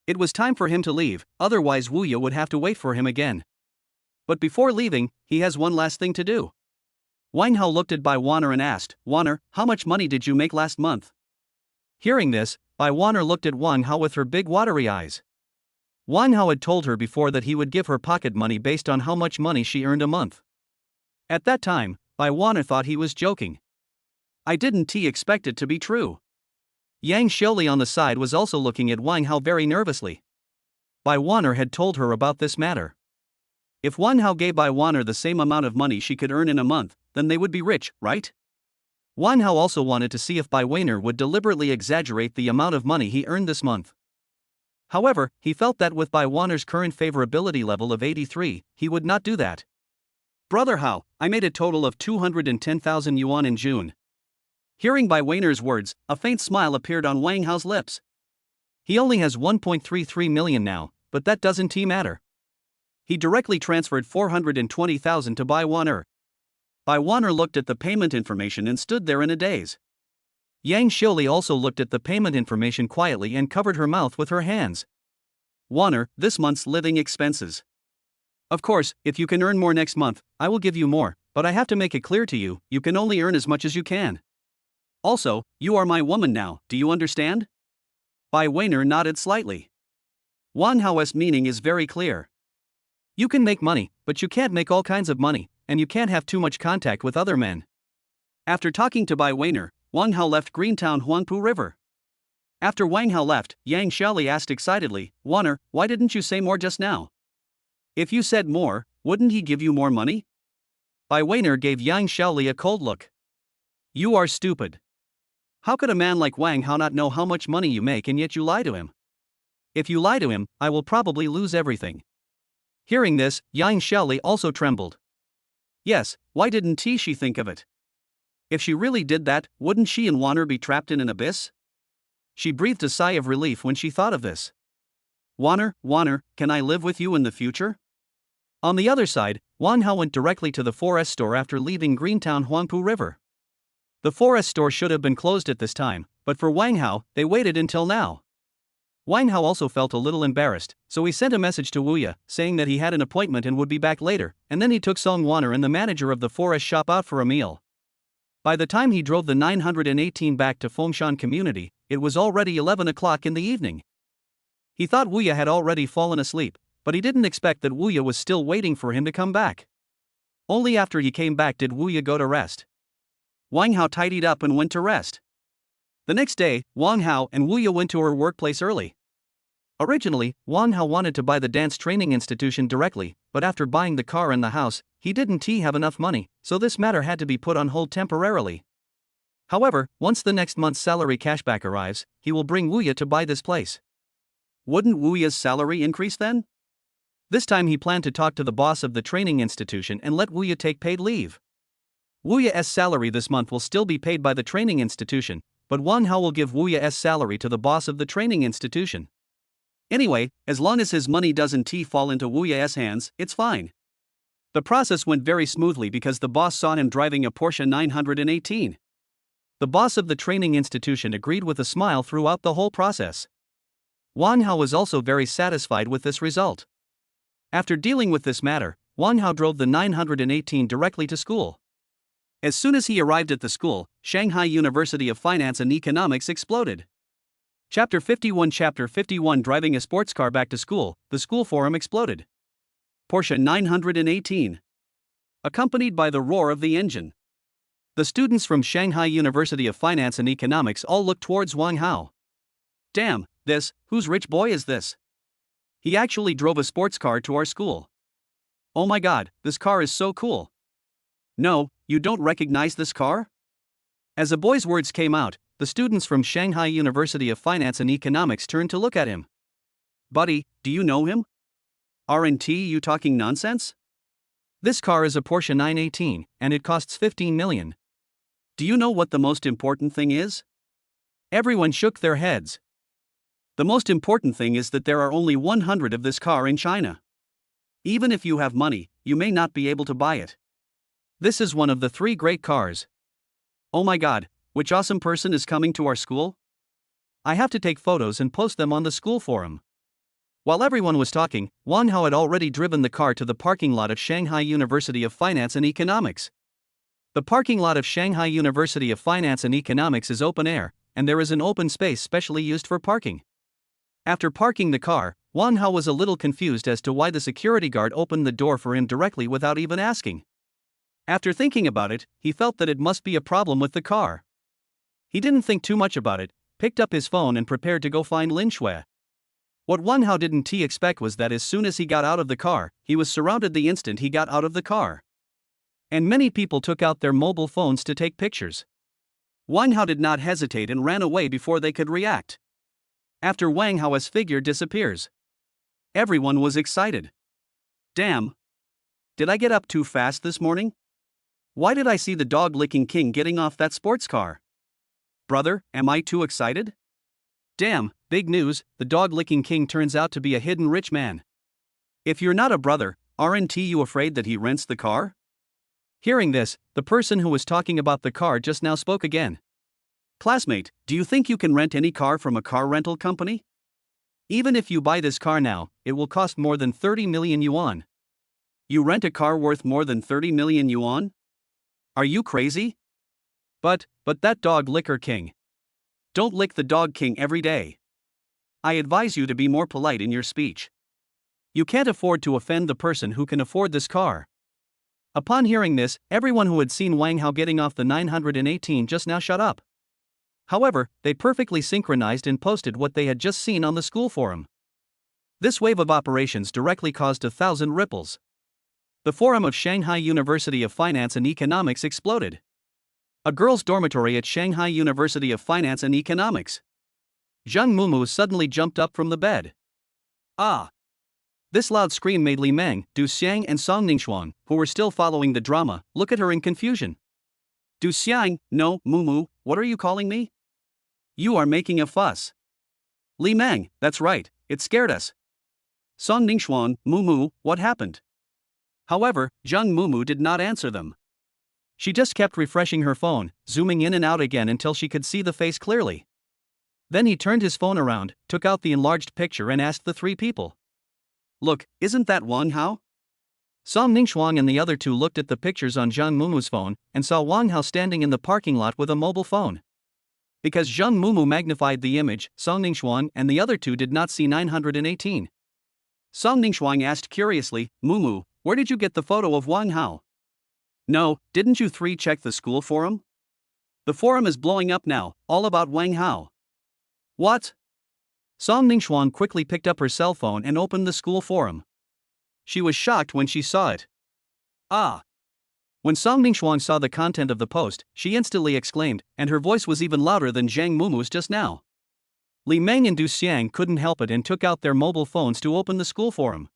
It was time for him to leave, otherwise Wu Ye would have to wait for him again. But before leaving, he has one last thing to do. Wang Hao looked at Bai Wanner and asked, Wanner, how much money did you make last month? Hearing this, Bai Wanner looked at Wang Hao with her big watery eyes. Wang Hao had told her before that he would give her pocket money based on how much money she earned a month. At that time, Bai Wanner thought he was joking. I didn't expect it to be true. Yang Xiaoli on the side was also looking at Wang Hao very nervously. Bai Wanner had told her about this matter. If Wang Hao gave Bai Wanner the same amount of money she could earn in a month, then they would be rich, right? Wang Hao also wanted to see if Bai Wanner would deliberately exaggerate the amount of money he earned this month. However, he felt that with Bai Wanner's current favorability level of 83, he would not do that. Brother Hao, I made a total of 210,000 yuan in June. Hearing Bai Wanner's words, a faint smile appeared on Wang Hao's lips. He only has 1.33 million now, but that doesn't matter. He directly transferred 420,000 to Bai Wanner. Bai Wanner looked at the payment information and stood there in a daze. Yang Xiaoli also looked at the payment information quietly and covered her mouth with her hands. Wanner, this month's living expenses. Of course, if you can earn more next month, I will give you more, but I have to make it clear to you, you can only earn as much as you can. Also, you are my woman now, do you understand? Bai Wanner nodded slightly. Wang Hao's meaning is very clear. You can make money, but you can't make all kinds of money, and you can't have too much contact with other men. After talking to Bai Wanner, Wang Hao left Greentown Huangpu River. After Wang Hao left, Yang Xiaoli asked excitedly, Wanner, why didn't you say more just now? If you said more, wouldn't he give you more money? Bai Wanner gave Yang Xiaoli a cold look. You are stupid. How could a man like Wang Hao not know how much money you make and yet you lie to him? If you lie to him, I will probably lose everything. Hearing this, Yang Xiaoli also trembled. Yes, why didn't she think of it? If she really did that, wouldn't she and Wanner be trapped in an abyss? She breathed a sigh of relief when she thought of this. Wanner, can I live with you in the future? On the other side, Wang Hao went directly to the forest store after leaving Greentown Huangpu River. The forest store should have been closed at this time, but for Wang Hao, they waited until now. Wang Hao also felt a little embarrassed, so he sent a message to Wu Ye, saying that he had an appointment and would be back later, and then he took Song Wanner and the manager of the forest shop out for a meal. By the time he drove the 918 back to Fengshan community, it was already 11 o'clock in the evening. He thought Wu Ye had already fallen asleep, but he didn't expect that Wu Ye was still waiting for him to come back. Only after he came back did Wu Ye go to rest. Wang Hao tidied up and went to rest. The next day, Wang Hao and Wu Ye went to her workplace early. Originally, Wang Hao wanted to buy the dance training institution directly, but after buying the car and the house, he didn't have enough money, so this matter had to be put on hold temporarily. However, once the next month's salary cashback arrives, he will bring Wuya to buy this place. Wouldn't Wuya's salary increase then? This time he planned to talk to the boss of the training institution and let Wuya take paid leave. Wuya's salary this month will still be paid by the training institution, but Wang Hao will give Wuya's salary to the boss of the training institution. Anyway, as long as his money doesn't fall into Wuya's hands, it's fine. The process went very smoothly because the boss saw him driving a Porsche 918. The boss of the training institution agreed with a smile throughout the whole process. Wang Hao was also very satisfied with this result. After dealing with this matter, Wang Hao drove the 918 directly to school. As soon as he arrived at the school, Shanghai University of Finance and Economics exploded. Chapter 51 Driving a sports car back to school, the school forum exploded. Porsche 918. Accompanied by the roar of the engine. The students from Shanghai University of Finance and Economics all looked towards Wang Hao. Damn, whose rich boy is this? He actually drove a sports car to our school. Oh my god, this car is so cool. No, you don't recognize this car? As the boy's words came out, the students from Shanghai University of Finance and Economics turned to look at him. Buddy, do you know him? Aren't you talking nonsense? This car is a Porsche 918, and it costs 15 million. Do you know what the most important thing is? Everyone shook their heads. The most important thing is that there are only 100 of this car in China. Even if you have money, you may not be able to buy it. This is one of the 3 great cars. Oh my god, which awesome person is coming to our school? I have to take photos and post them on the school forum. While everyone was talking, Wang Hao had already driven the car to the parking lot of Shanghai University of Finance and Economics. The parking lot of Shanghai University of Finance and Economics is open air, and there is an open space specially used for parking. After parking the car, Wang Hao was a little confused as to why the security guard opened the door for him directly without even asking. After thinking about it, he felt that it must be a problem with the car. He didn't think too much about it, picked up his phone and prepared to go find Lin Shui. What Wang Hao didn't expect was that as soon as he got out of the car, he was surrounded the instant he got out of the car. And many people took out their mobile phones to take pictures. Wang Hao did not hesitate and ran away before they could react. After Wang Hao's figure disappears, everyone was excited. Damn! Did I get up too fast this morning? Why did I see the dog-licking king getting off that sports car? Brother, am I too excited? Damn, big news, the dog-licking king turns out to be a hidden rich man. If you're not a brother, aren't you afraid that he rents the car? Hearing this, the person who was talking about the car just now spoke again. Classmate, do you think you can rent any car from a car rental company? Even if you buy this car now, it will cost more than 30 million yuan. You rent a car worth more than 30 million yuan? Are you crazy? But that dog licker king. Don't lick the dog king every day. I advise you to be more polite in your speech. You can't afford to offend the person who can afford this car. Upon hearing this, everyone who had seen Wang Hao getting off the 918 just now shut up. However, they perfectly synchronized and posted what they had just seen on the school forum. This wave of operations directly caused 1,000 ripples. The forum of Shanghai University of Finance and Economics exploded. A girls' dormitory at Shanghai University of Finance and Economics. Zhang Mumu suddenly jumped up from the bed. Ah! This loud scream made Li Meng, Du Xiang and Song Ningxuan, who were still following the drama, look at her in confusion. Du Xiang, no, Mumu, what are you calling me? You are making a fuss. Li Meng, that's right, it scared us. Song Ningxuan, Mumu, what happened? However, Zhang Mumu did not answer them. She just kept refreshing her phone, zooming in and out again until she could see the face clearly. Then he turned his phone around, took out the enlarged picture and asked the 3 people. Look, isn't that Wang Hao? Song Ningxuan and the other 2 looked at the pictures on Zhang Mumu's phone and saw Wang Hao standing in the parking lot with a mobile phone. Because Zhang Mumu magnified the image, Song Ningxuan and the other 2 did not see 918. Song Ningxuan asked curiously, Mumu, where did you get the photo of Wang Hao? No, didn't you 3 check the school forum? The forum is blowing up now, all about Wang Hao. What? Song Ningxuan quickly picked up her cell phone and opened the school forum. She was shocked when she saw it. Ah! When Song Ningxuang saw the content of the post, she instantly exclaimed, and her voice was even louder than Zhang Mumu's just now. Li Meng and Du Xiang couldn't help it and took out their mobile phones to open the school forum.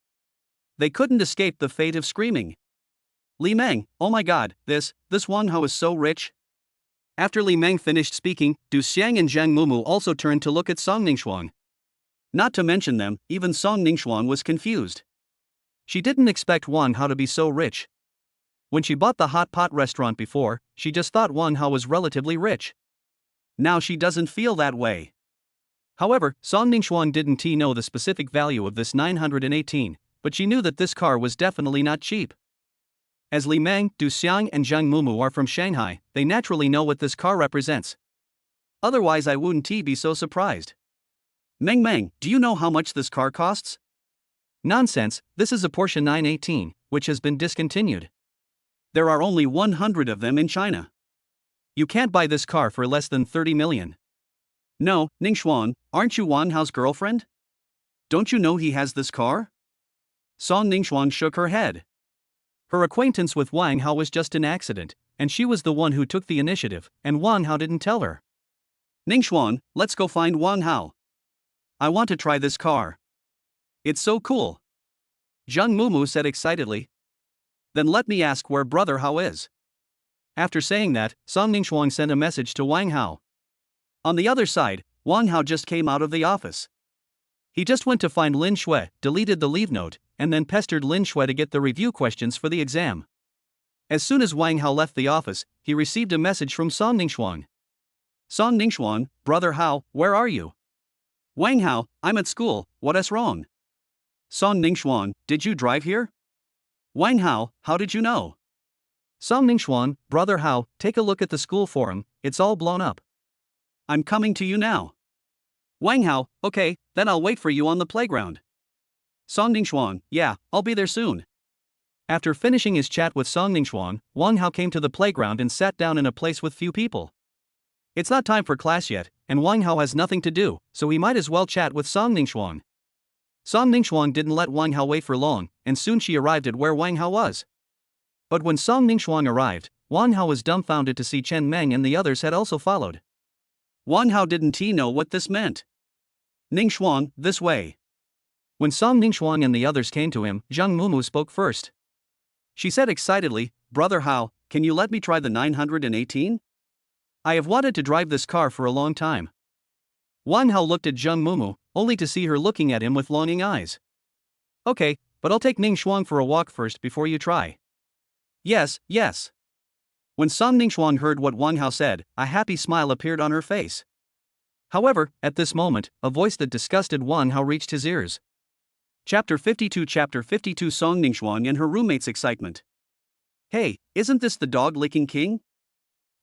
They couldn't escape the fate of screaming. Li Meng, oh my god, this Wang Hao is so rich. After Li Meng finished speaking, Du Xiang and Zhang Mumu also turned to look at Song Ningxuang. Not to mention them, even Song Ningxuang was confused. She didn't expect Wang Hao to be so rich. When she bought the hot pot restaurant before, she just thought Wang Hao was relatively rich. Now she doesn't feel that way. However, Song Ningxuang didn't know the specific value of this 918, but she knew that this car was definitely not cheap. As Li Meng, Du Xiang and Zhang Mumu are from Shanghai, they naturally know what this car represents. Otherwise I wouldn't be so surprised. Meng, do you know how much this car costs? Nonsense, this is a Porsche 918, which has been discontinued. There are only 100 of them in China. You can't buy this car for less than 30 million. No, Ningxuan, aren't you Wang Hao's girlfriend? Don't you know he has this car? Song Ningxuan shook her head. Her acquaintance with Wang Hao was just an accident, and she was the one who took the initiative, and Wang Hao didn't tell her. Ningxuan, let's go find Wang Hao. I want to try this car. It's so cool. Zhang Mumu said excitedly. Then let me ask where brother Hao is. After saying that, Song Ningxuan sent a message to Wang Hao. On the other side, Wang Hao just came out of the office. He just went to find Lin Shui, deleted the leave note, and then pestered Lin Shui to get the review questions for the exam. As soon as Wang Hao left the office, he received a message from Song Ningxuan. Song Ningxuan, brother Hao, where are you? Wang Hao, I'm at school, what's wrong? Song Ningxuan, did you drive here? Wang Hao, how did you know? Song Ningxuan, brother Hao, take a look at the school forum, it's all blown up. I'm coming to you now. Wang Hao, okay, then I'll wait for you on the playground. Song Ningxuan, yeah, I'll be there soon. After finishing his chat with Song Ningxuan, Wang Hao came to the playground and sat down in a place with few people. It's not time for class yet, and Wang Hao has nothing to do, so he might as well chat with Song Ningxuan. Song Ningxuan didn't let Wang Hao wait for long, and soon she arrived at where Wang Hao was. But when Song Ningxuan arrived, Wang Hao was dumbfounded to see Chen Meng and the others had also followed. Wang Hao didn't know what this meant. Ningxuan, this way. When Song Ningxuan and the others came to him, Zhang Mumu spoke first. She said excitedly, brother Hao, can you let me try the 918? I have wanted to drive this car for a long time. Wang Hao looked at Zhang Mumu, only to see her looking at him with longing eyes. Okay, but I'll take Ningxuan for a walk first before you try. Yes. When Song Ningxuan heard what Wang Hao said, a happy smile appeared on her face. However, at this moment, a voice that disgusted Wang Hao reached his ears. Chapter 52 Song Ningxuan and her roommate's excitement. Hey, isn't this the dog-licking king?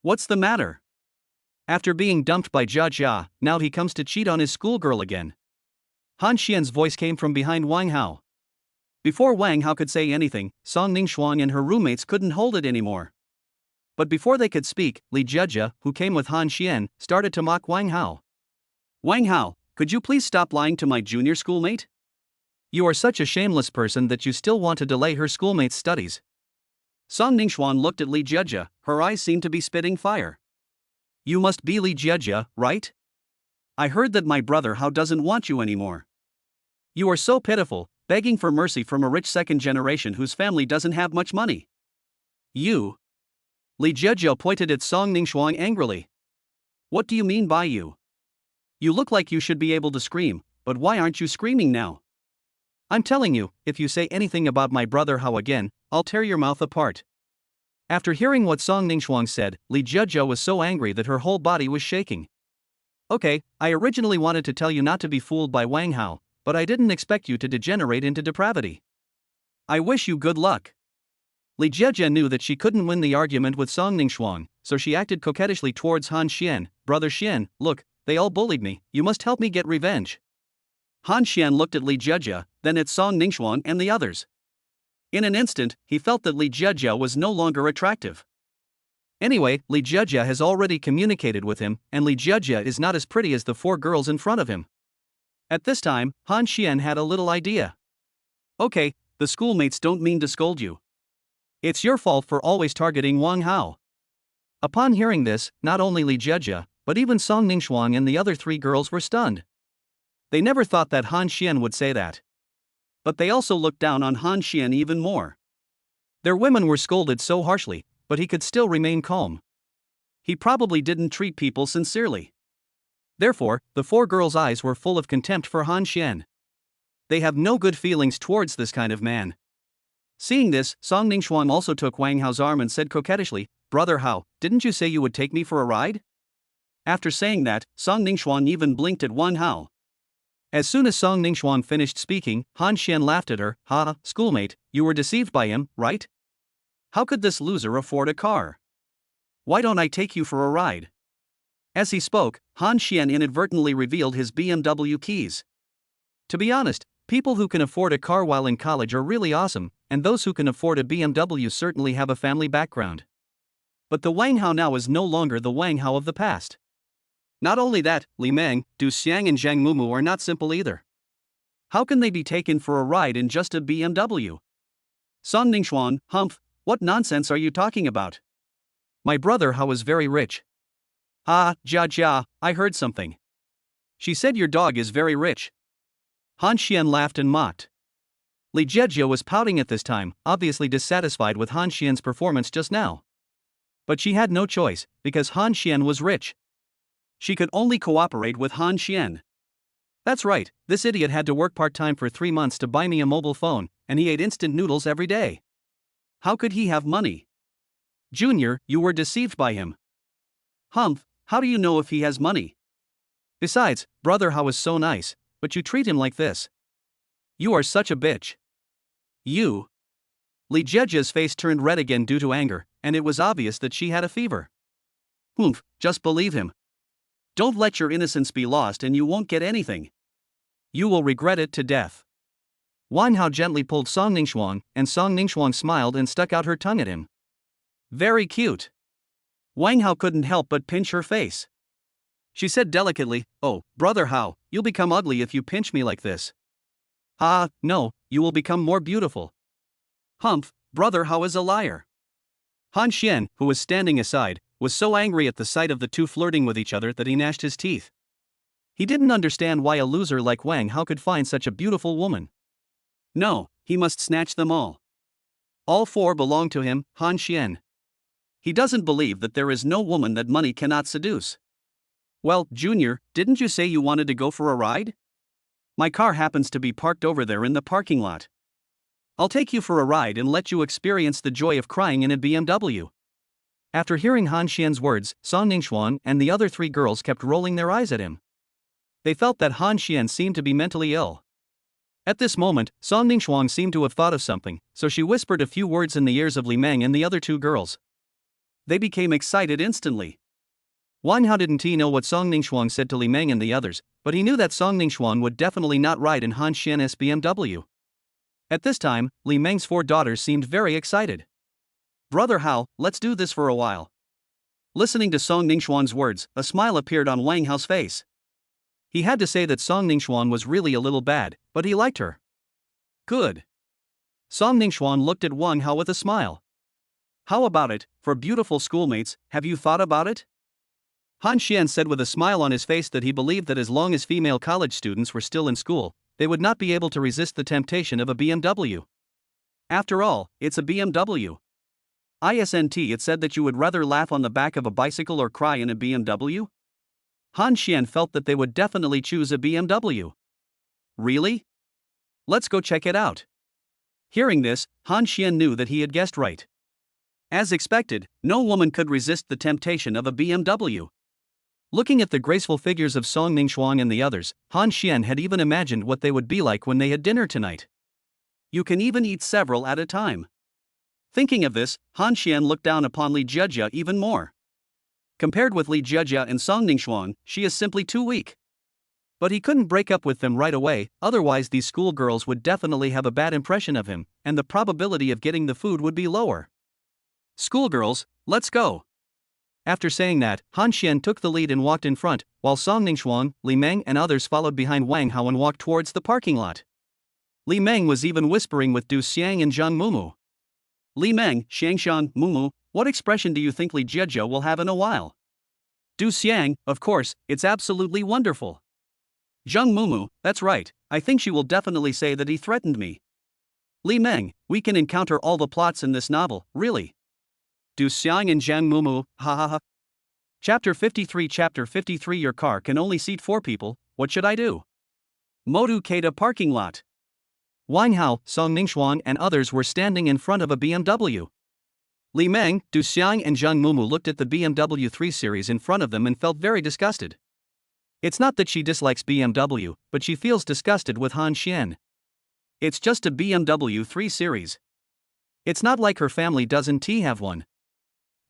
What's the matter? After being dumped by Jia Jia, now he comes to cheat on his schoolgirl again. Han Xian's voice came from behind Wang Hao. Before Wang Hao could say anything, Song Ningxuan and her roommates couldn't hold it anymore. But before they could speak, Li Jiajia, who came with Han Xian, started to mock Wang Hao. Wang Hao, could you please stop lying to my junior schoolmate? You are such a shameless person that you still want to delay her schoolmate's studies. Song Ningxuan looked at Li Jiajia, her eyes seemed to be spitting fire. You must be Li Jiajia, right? I heard that my brother Hao doesn't want you anymore. You are so pitiful, begging for mercy from a rich second generation whose family doesn't have much money. You? Li Jiajia pointed at Song Ningxuan angrily. What do you mean by you? You look like you should be able to scream, but why aren't you screaming now? I'm telling you, if you say anything about my brother Hao again, I'll tear your mouth apart. After hearing what Song Ningxuan said, Li Jiajia was so angry that her whole body was shaking. Okay, I originally wanted to tell you not to be fooled by Wang Hao, but I didn't expect you to degenerate into depravity. I wish you good luck. Li Jiajia knew that she couldn't win the argument with Song Ningxuan, so she acted coquettishly towards Han Xian. Brother Xian, look, they all bullied me, you must help me get revenge. Han Xian looked at Li Jiajia, then at Song Ningxuan and the others. In an instant, he felt that Li Jiajia was no longer attractive. Anyway, Li Jiajia has already communicated with him, and Li Jiajia is not as pretty as the four girls in front of him. At this time, Han Xian had a little idea. Okay, the schoolmates don't mean to scold you. It's your fault for always targeting Wang Hao. Upon hearing this, not only Li Jejia, but even Song Ningxuang and the other three girls were stunned. They never thought that Han Xian would say that. But they also looked down on Han Xian even more. Their women were scolded so harshly, but he could still remain calm. He probably didn't treat people sincerely. Therefore, the four girls' eyes were full of contempt for Han Xian. They have no good feelings towards this kind of man. Seeing this, Song Ningxuang also took Wang Hao's arm and said coquettishly, "Brother Hao, didn't you say you would take me for a ride?" After saying that, Song Ningxuang even blinked at Wang Hao. As soon as Song Ningxuang finished speaking, Han Xian laughed at her. "Ha, schoolmate, you were deceived by him, right? How could this loser afford a car? Why don't I take you for a ride?" As he spoke, Han Xian inadvertently revealed his BMW keys. To be honest, people who can afford a car while in college are really awesome, and those who can afford a BMW certainly have a family background. But the Wang Hao now is no longer the Wang Hao of the past. Not only that, Li Meng, Du Xiang and Zhang Mumu are not simple either. How can they be taken for a ride in just a BMW? Song Ningxuan, humph, what nonsense are you talking about? My brother Hao is very rich. Ah, Jia, I heard something. She said your dog is very rich. Han Xian laughed and mocked. Li Jejia was pouting at this time, obviously dissatisfied with Han Xian's performance just now. But she had no choice, because Han Xian was rich. She could only cooperate with Han Xian. That's right, this idiot had to work part-time for 3 months to buy me a mobile phone, and he ate instant noodles every day. How could he have money? Junior, you were deceived by him. Humph, how do you know if he has money? Besides, brother Hao is so nice, but you treat him like this. You are such a bitch. You. Li Jejia's face turned red again due to anger, and it was obvious that she had a fever. Humph, just believe him. Don't let your innocence be lost and you won't get anything. You will regret it to death. Wang Hao gently pulled Song Ningxuang, and Song Ningxuang smiled and stuck out her tongue at him. Very cute. Wang Hao couldn't help but pinch her face. She said delicately, "Oh, brother Hao, you'll become ugly if you pinch me like this." Ah, no, you will become more beautiful. Humph, brother Hao is a liar. Han Xian, who was standing aside, was so angry at the sight of the two flirting with each other that he gnashed his teeth. He didn't understand why a loser like Wang Hao could find such a beautiful woman. No, he must snatch them all. All four belong to him, Han Xian. He doesn't believe that there is no woman that money cannot seduce. Well, Junior, didn't you say you wanted to go for a ride? My car happens to be parked over there in the parking lot. I'll take you for a ride and let you experience the joy of crying in a BMW. After hearing Han Xian's words, Song Ningxuan and the other three girls kept rolling their eyes at him. They felt that Han Xian seemed to be mentally ill. At this moment, Song Ningxuan seemed to have thought of something, so she whispered a few words in the ears of Li Meng and the other two girls. They became excited instantly. Wang Hao didn't know what Song Ningxuan said to Li Meng and the others, but he knew that Song Ningxuan would definitely not ride in Han Xian's BMW. At this time, Li Meng's four daughters seemed very excited. Brother Hao, let's do this for a while. Listening to Song Ningxuan's words, a smile appeared on Wang Hao's face. He had to say that Song Ningxuan was really a little bad, but he liked her. Good. Song Ningxuan looked at Wang Hao with a smile. How about it, for beautiful schoolmates, have you thought about it? Han Xian said with a smile on his face that he believed that as long as female college students were still in school, they would not be able to resist the temptation of a BMW. After all, it's a BMW. Isn't it said that you would rather laugh on the back of a bicycle or cry in a BMW? Han Xian felt that they would definitely choose a BMW. Really? Let's go check it out. Hearing this, Han Xian knew that he had guessed right. As expected, no woman could resist the temptation of a BMW. Looking at the graceful figures of Song Ningxuan and the others, Han Xian had even imagined what they would be like when they had dinner tonight. You can even eat several at a time. Thinking of this, Han Xian looked down upon Li Jejia even more. Compared with Li Jejia and Song Ningxuan, she is simply too weak. But he couldn't break up with them right away, otherwise these schoolgirls would definitely have a bad impression of him, and the probability of getting the food would be lower. Schoolgirls, let's go. After saying that, Han Xian took the lead and walked in front, while Song Ningxuan, Li Meng and others followed behind Wang Hao and walked towards the parking lot. Li Meng was even whispering with Du Xiang and Zhang Mumu. Li Meng, Xiangshan, Mumu, what expression do you think Li Jiejia will have in a while? Du Xiang, of course, it's absolutely wonderful. Zheng Mumu, that's right, I think she will definitely say that he threatened me. Li Meng, we can encounter all the plots in this novel, really. Du Xiang and Zhang Mumu, ha ha ha. Chapter 53. Your car can only seat 4 people, what should I do? Modu Keita parking lot. Wang Hao, Song Ningxuang and others were standing in front of a BMW. Li Meng, Du Xiang and Zheng Mumu looked at the BMW 3 Series in front of them and felt very disgusted. It's not that she dislikes BMW, but she feels disgusted with Han Xian. It's just a BMW 3 Series. It's not like her family doesn't have one.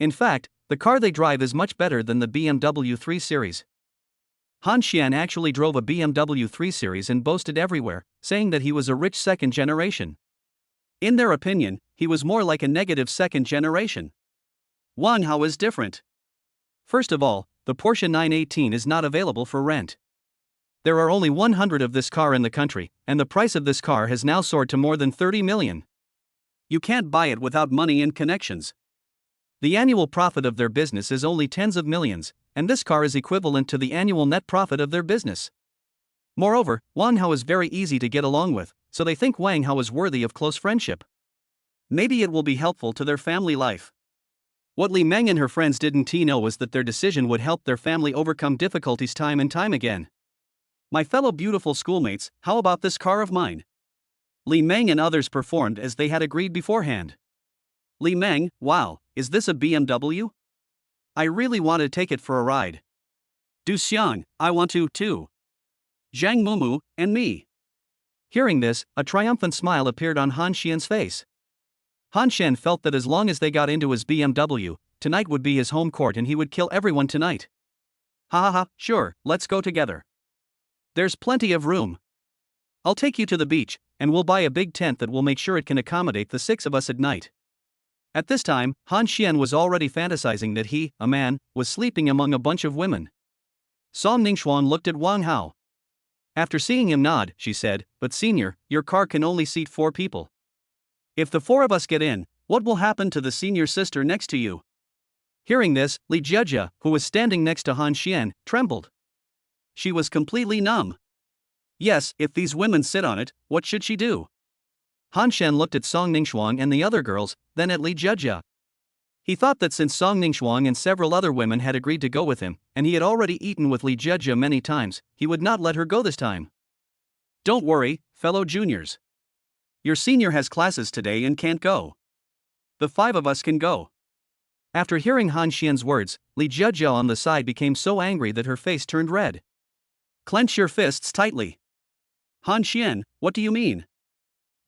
In fact, the car they drive is much better than the BMW 3 Series. Han Xian actually drove a BMW 3 Series and boasted everywhere, saying that he was a rich second generation. In their opinion, he was more like a negative second generation. Wang Hao is different. First of all, the Porsche 918 is not available for rent. There are only 100 of this car in the country, and the price of this car has now soared to more than 30 million. You can't buy it without money and connections. The annual profit of their business is only tens of millions, and this car is equivalent to the annual net profit of their business. Moreover, Wang Hao is very easy to get along with, so they think Wang Hao is worthy of close friendship. Maybe it will be helpful to their family life. What Li Meng and her friends didn't know was that their decision would help their family overcome difficulties time and time again. My fellow beautiful schoolmates, how about this car of mine? Li Meng and others performed as they had agreed beforehand. Li Meng, wow, is this a BMW? I really want to take it for a ride. Du Xiang, I want to, too. Zhang Mumu, and me. Hearing this, a triumphant smile appeared on Han Xian's face. Han Xian felt that as long as they got into his BMW, tonight would be his home court and he would kill everyone tonight. Ha ha ha, sure, let's go together. There's plenty of room. I'll take you to the beach, and we'll buy a big tent that will make sure it can accommodate the 6 of us at night. At this time, Han Xian was already fantasizing that he, a man, was sleeping among a bunch of women. Song Ningxuan looked at Wang Hao. After seeing him nod, she said, but senior, your car can only seat 4 people. If the 4 of us get in, what will happen to the senior sister next to you? Hearing this, Li Jiejia, who was standing next to Han Xian, trembled. She was completely numb. Yes, if these women sit on it, what should she do? Han Xian looked at Song Ningxuang and the other girls, then at Li Jiejia. He thought that since Song Ningxuang and several other women had agreed to go with him, and he had already eaten with Li Jiejia many times, he would not let her go this time. Don't worry, fellow juniors. Your senior has classes today and can't go. The 5 of us can go. After hearing Han Xian's words, Li Jiejia on the side became so angry that her face turned red. Clench your fists tightly. Han Xian, what do you mean?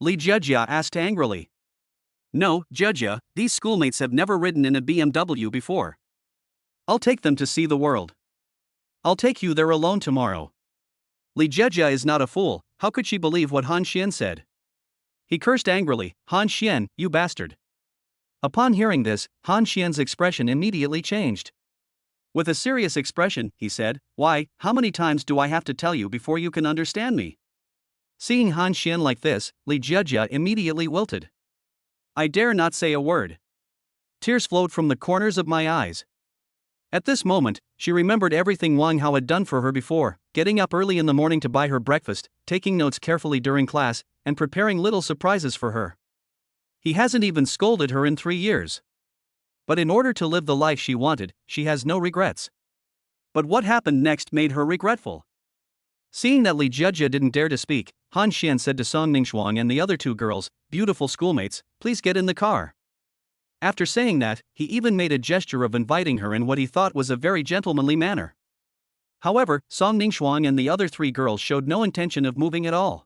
Li Jiejia asked angrily. No, Jiejia, these schoolmates have never ridden in a BMW before. I'll take them to see the world. I'll take you there alone tomorrow. Li Jiejia is not a fool, how could she believe what Han Xian said? He cursed angrily, Han Xian, you bastard. Upon hearing this, Han Xian's expression immediately changed. With a serious expression, he said, why, how many times do I have to tell you before you can understand me? Seeing Han Xian like this, Li Jiejia immediately wilted. I dare not say a word. Tears flowed from the corners of my eyes. At this moment, she remembered everything Wang Hao had done for her before, getting up early in the morning to buy her breakfast, taking notes carefully during class, and preparing little surprises for her. He hasn't even scolded her in 3 years. But in order to live the life she wanted, she has no regrets. But what happened next made her regretful. Seeing that Li Jiejia didn't dare to speak, Han Xian said to Song Ningxuang and the other 2 girls, beautiful schoolmates, please get in the car. After saying that, he even made a gesture of inviting her in what he thought was a very gentlemanly manner. However, Song Ningxuang and the other 3 girls showed no intention of moving at all.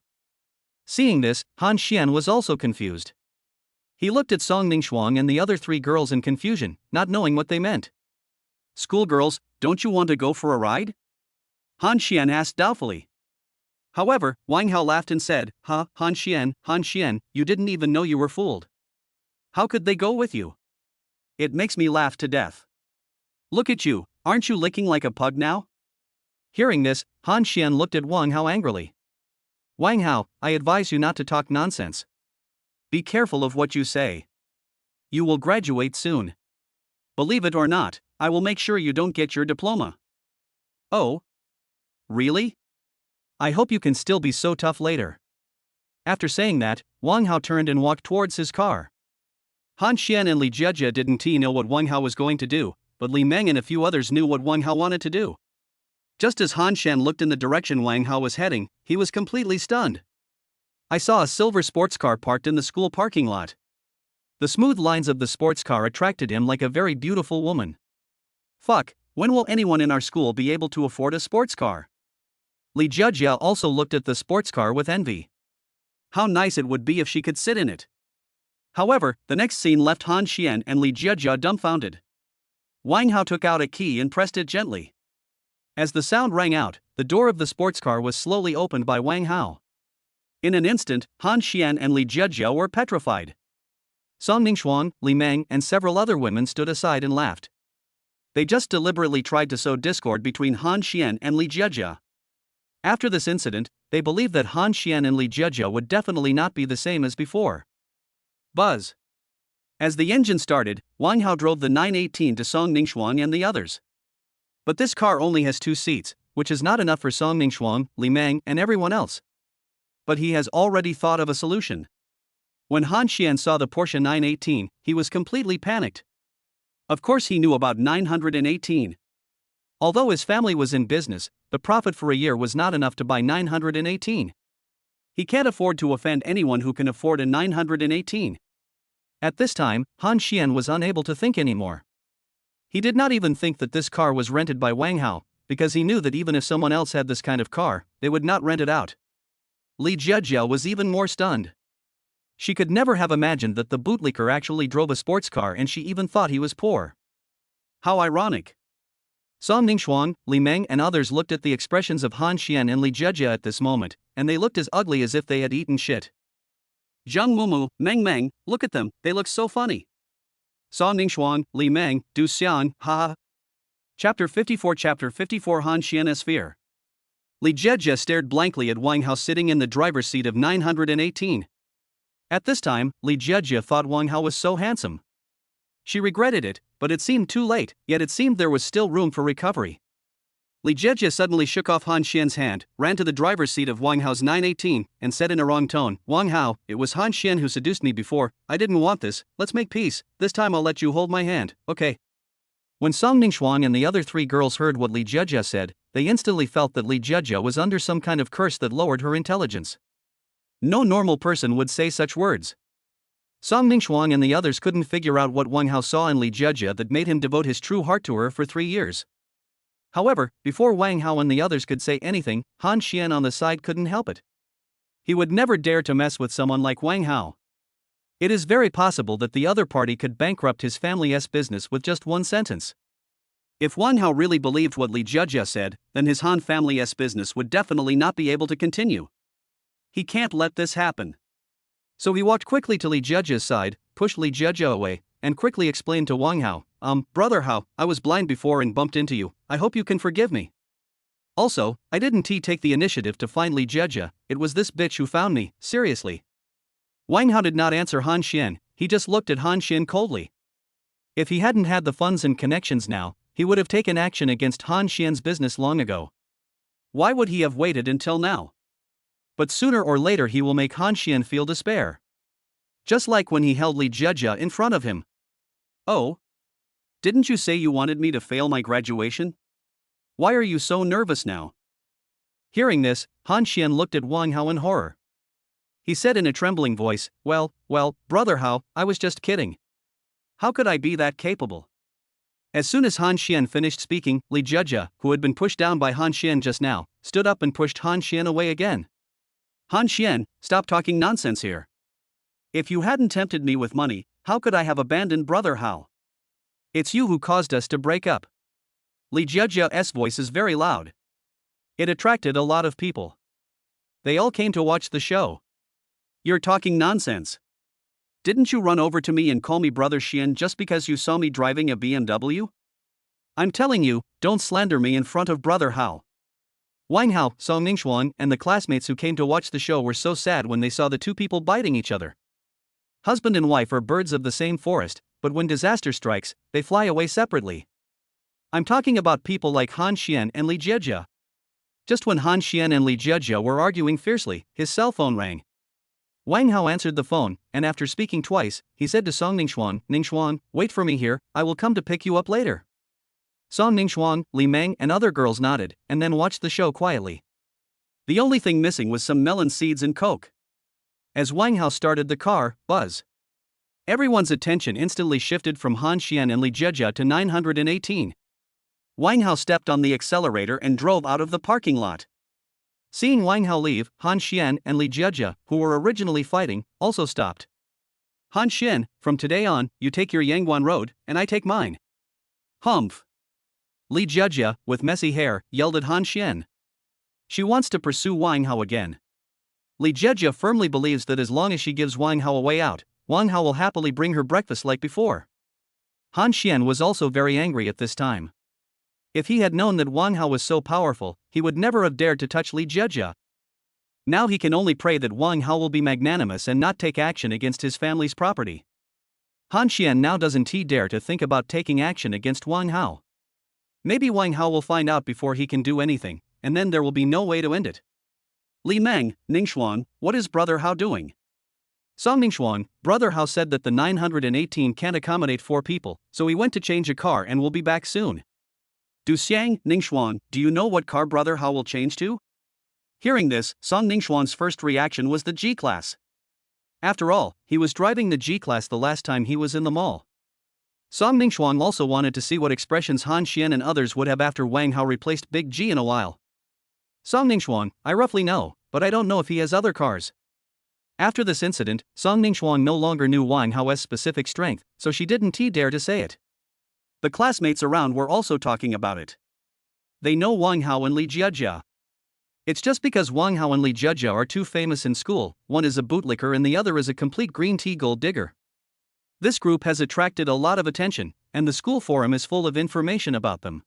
Seeing this, Han Xian was also confused. He looked at Song Ningxuang and the other 3 girls in confusion, not knowing what they meant. Schoolgirls, don't you want to go for a ride? Han Xian asked doubtfully. However, Wang Hao laughed and said, Han Xian, you didn't even know you were fooled. How could they go with you? It makes me laugh to death. Look at you, aren't you licking like a pug now? Hearing this, Han Xian looked at Wang Hao angrily. Wang Hao, I advise you not to talk nonsense. Be careful of what you say. You will graduate soon. Believe it or not, I will make sure you don't get your diploma. Oh? Really? I hope you can still be so tough later. After saying that, Wang Hao turned and walked towards his car. Han Xian and Li Jiejie didn't know what Wang Hao was going to do, but Li Meng and a few others knew what Wang Hao wanted to do. Just as Han Xian looked in the direction Wang Hao was heading, he was completely stunned. I saw a silver sports car parked in the school parking lot. The smooth lines of the sports car attracted him like a very beautiful woman. Fuck, when will anyone in our school be able to afford a sports car? Li Jiejie also looked at the sports car with envy. How nice it would be if she could sit in it. However, the next scene left Han Xian and Li Jiejie dumbfounded. Wang Hao took out a key and pressed it gently. As the sound rang out, the door of the sports car was slowly opened by Wang Hao. In an instant, Han Xian and Li Jiejie were petrified. Song Ningxuan, Li Meng, and several other women stood aside and laughed. They just deliberately tried to sow discord between Han Xian and Li Jiejie. After this incident, they believed that Han Xian and Li Jiejie would definitely not be the same as before. Buzz. As the engine started, Wang Hao drove the 918 to Song Ningxuan and the others. But this car only has 2 seats, which is not enough for Song Ningxuan, Li Meng, and everyone else. But he has already thought of a solution. When Han Xian saw the Porsche 918, he was completely panicked. Of course he knew about 918. Although his family was in business, the profit for a year was not enough to buy 918. He can't afford to offend anyone who can afford a 918. At this time, Han Xian was unable to think anymore. He did not even think that this car was rented by Wang Hao, because he knew that even if someone else had this kind of car, they would not rent it out. Li Jiejie was even more stunned. She could never have imagined that the bootlicker actually drove a sports car, and she even thought he was poor. How ironic. Song Ningxuan, Li Meng, and others looked at the expressions of Han Xian and Li Jiejie at this moment, and they looked as ugly as if they had eaten shit. Zhang Mumu, Meng, look at them, they look so funny. Song Ningxuan, Li Meng, Du Xian, haha. Chapter 54 Han Xian's fear. Li Jiejie stared blankly at Wang Hao sitting in the driver's seat of 918. At this time, Li Jiejie thought Wang Hao was so handsome. She regretted it, but it seemed too late, yet it seemed there was still room for recovery. Li Jiejie suddenly shook off Han Xian's hand, ran to the driver's seat of Wang Hao's 918, and said in a wrong tone, Wang Hao, it was Han Xian who seduced me before, I didn't want this, let's make peace, this time I'll let you hold my hand, okay? When Song Ningxuan and the other 3 girls heard what Li Jiejie said, they instantly felt that Li Jiejie was under some kind of curse that lowered her intelligence. No normal person would say such words. Song Ningxuan and the others couldn't figure out what Wang Hao saw in Li Jiejie that made him devote his true heart to her for 3 years. However, before Wang Hao and the others could say anything, Han Xian on the side couldn't help it. He would never dare to mess with someone like Wang Hao. It is very possible that the other party could bankrupt his family's business with just one sentence. If Wang Hao really believed what Li Jiejie said, then his Han family's business would definitely not be able to continue. He can't let this happen. So he walked quickly to Li Jiejie's side, pushed Li Jiejie away, and quickly explained to Wang Hao, Brother Hao, I was blind before and bumped into you, I hope you can forgive me. Also, I didn't take the initiative to find Li Jiejie, it was this bitch who found me, seriously. Wang Hao did not answer Han Xian, he just looked at Han Xian coldly. If he hadn't had the funds and connections now, he would have taken action against Han Xian's business long ago. Why would he have waited until now? But sooner or later he will make Han Xian feel despair. Just like when he held Li Jiejie in front of him. Oh? Didn't you say you wanted me to fail my graduation? Why are you so nervous now? Hearing this, Han Xian looked at Wang Hao in horror. He said in a trembling voice, Well, Brother Hao, I was just kidding. How could I be that capable? As soon as Han Xian finished speaking, Li Jiejie, who had been pushed down by Han Xian just now, stood up and pushed Han Xian away again. Han Xian, stop talking nonsense here. If you hadn't tempted me with money, how could I have abandoned Brother Hao? It's you who caused us to break up. Li Jiejie's voice is very loud. It attracted a lot of people. They all came to watch the show. You're talking nonsense. Didn't you run over to me and call me Brother Xian just because you saw me driving a BMW? I'm telling you, don't slander me in front of Brother Hao. Wang Hao, Song Ningxuan, and the classmates who came to watch the show were so sad when they saw the 2 people biting each other. Husband and wife are birds of the same forest, but when disaster strikes, they fly away separately. I'm talking about people like Han Xian and Li Jiejia. Just when Han Xian and Li Jiejia were arguing fiercely, his cell phone rang. Wang Hao answered the phone, and after speaking twice, he said to Song Ningxuan, wait for me here, I will come to pick you up later. Song Ningxuan, Li Meng and other girls nodded, and then watched the show quietly. The only thing missing was some melon seeds and coke. As Wang Hao started the car, buzz. Everyone's attention instantly shifted from Han Xian and Li Jiejia to 918. Wang Hao stepped on the accelerator and drove out of the parking lot. Seeing Wang Hao leave, Han Xian and Li Jiejia, who were originally fighting, also stopped. Han Xian, from today on, you take your Yangguan road, and I take mine. Humph. Li Jiejia, with messy hair, yelled at Han Xian. She wants to pursue Wang Hao again. Li Jiejia firmly believes that as long as she gives Wang Hao a way out, Wang Hao will happily bring her breakfast like before. Han Xian was also very angry at this time. If he had known that Wang Hao was so powerful, he would never have dared to touch Li Jiejia. Now he can only pray that Wang Hao will be magnanimous and not take action against his family's property. Han Xian now doesn't dare to think about taking action against Wang Hao. Maybe Wang Hao will find out before he can do anything, and then there will be no way to end it. Li Meng, Ningxuan, what is Brother Hao doing? Song Ningxuan, Brother Hao said that the 918 can't accommodate 4 people, so he went to change a car and will be back soon. Du Xiang, Ningxuan, do you know what car Brother Hao will change to? Hearing this, Song Ningxuan's first reaction was the G-Class. After all, he was driving the G-Class the last time he was in the mall. Song Ningxuan also wanted to see what expressions Han Xian and others would have after Wang Hao replaced Big G in a while. Song Ningxuan, I roughly know, but I don't know if he has other cars. After this incident, Song Ningxuan no longer knew Wang Hao's specific strength, so she didn't dare to say it. The classmates around were also talking about it. They know Wang Hao and Li Jiejia. It's just because Wang Hao and Li Jiejia are too famous in school, one is a bootlicker and the other is a complete green tea gold digger. This group has attracted a lot of attention, and the school forum is full of information about them.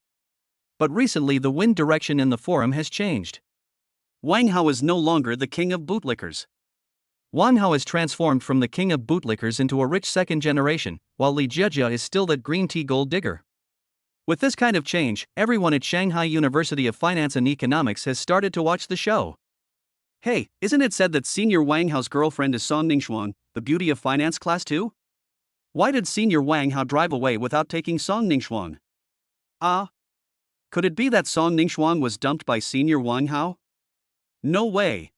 But recently the wind direction in the forum has changed. Wang Hao is no longer the king of bootlickers. Wang Hao has transformed from the king of bootlickers into a rich second generation, while Li Jiejia is still that green tea gold digger. With this kind of change, everyone at Shanghai University of Finance and Economics has started to watch the show. Hey, isn't it said that Senior Wang Hao's girlfriend is Song Ningxuan, the beauty of finance class too? Why did Senior Wang Hao drive away without taking Song Ningxuan? Could it be that Song Ningxuan was dumped by Senior Wang Hao? No way.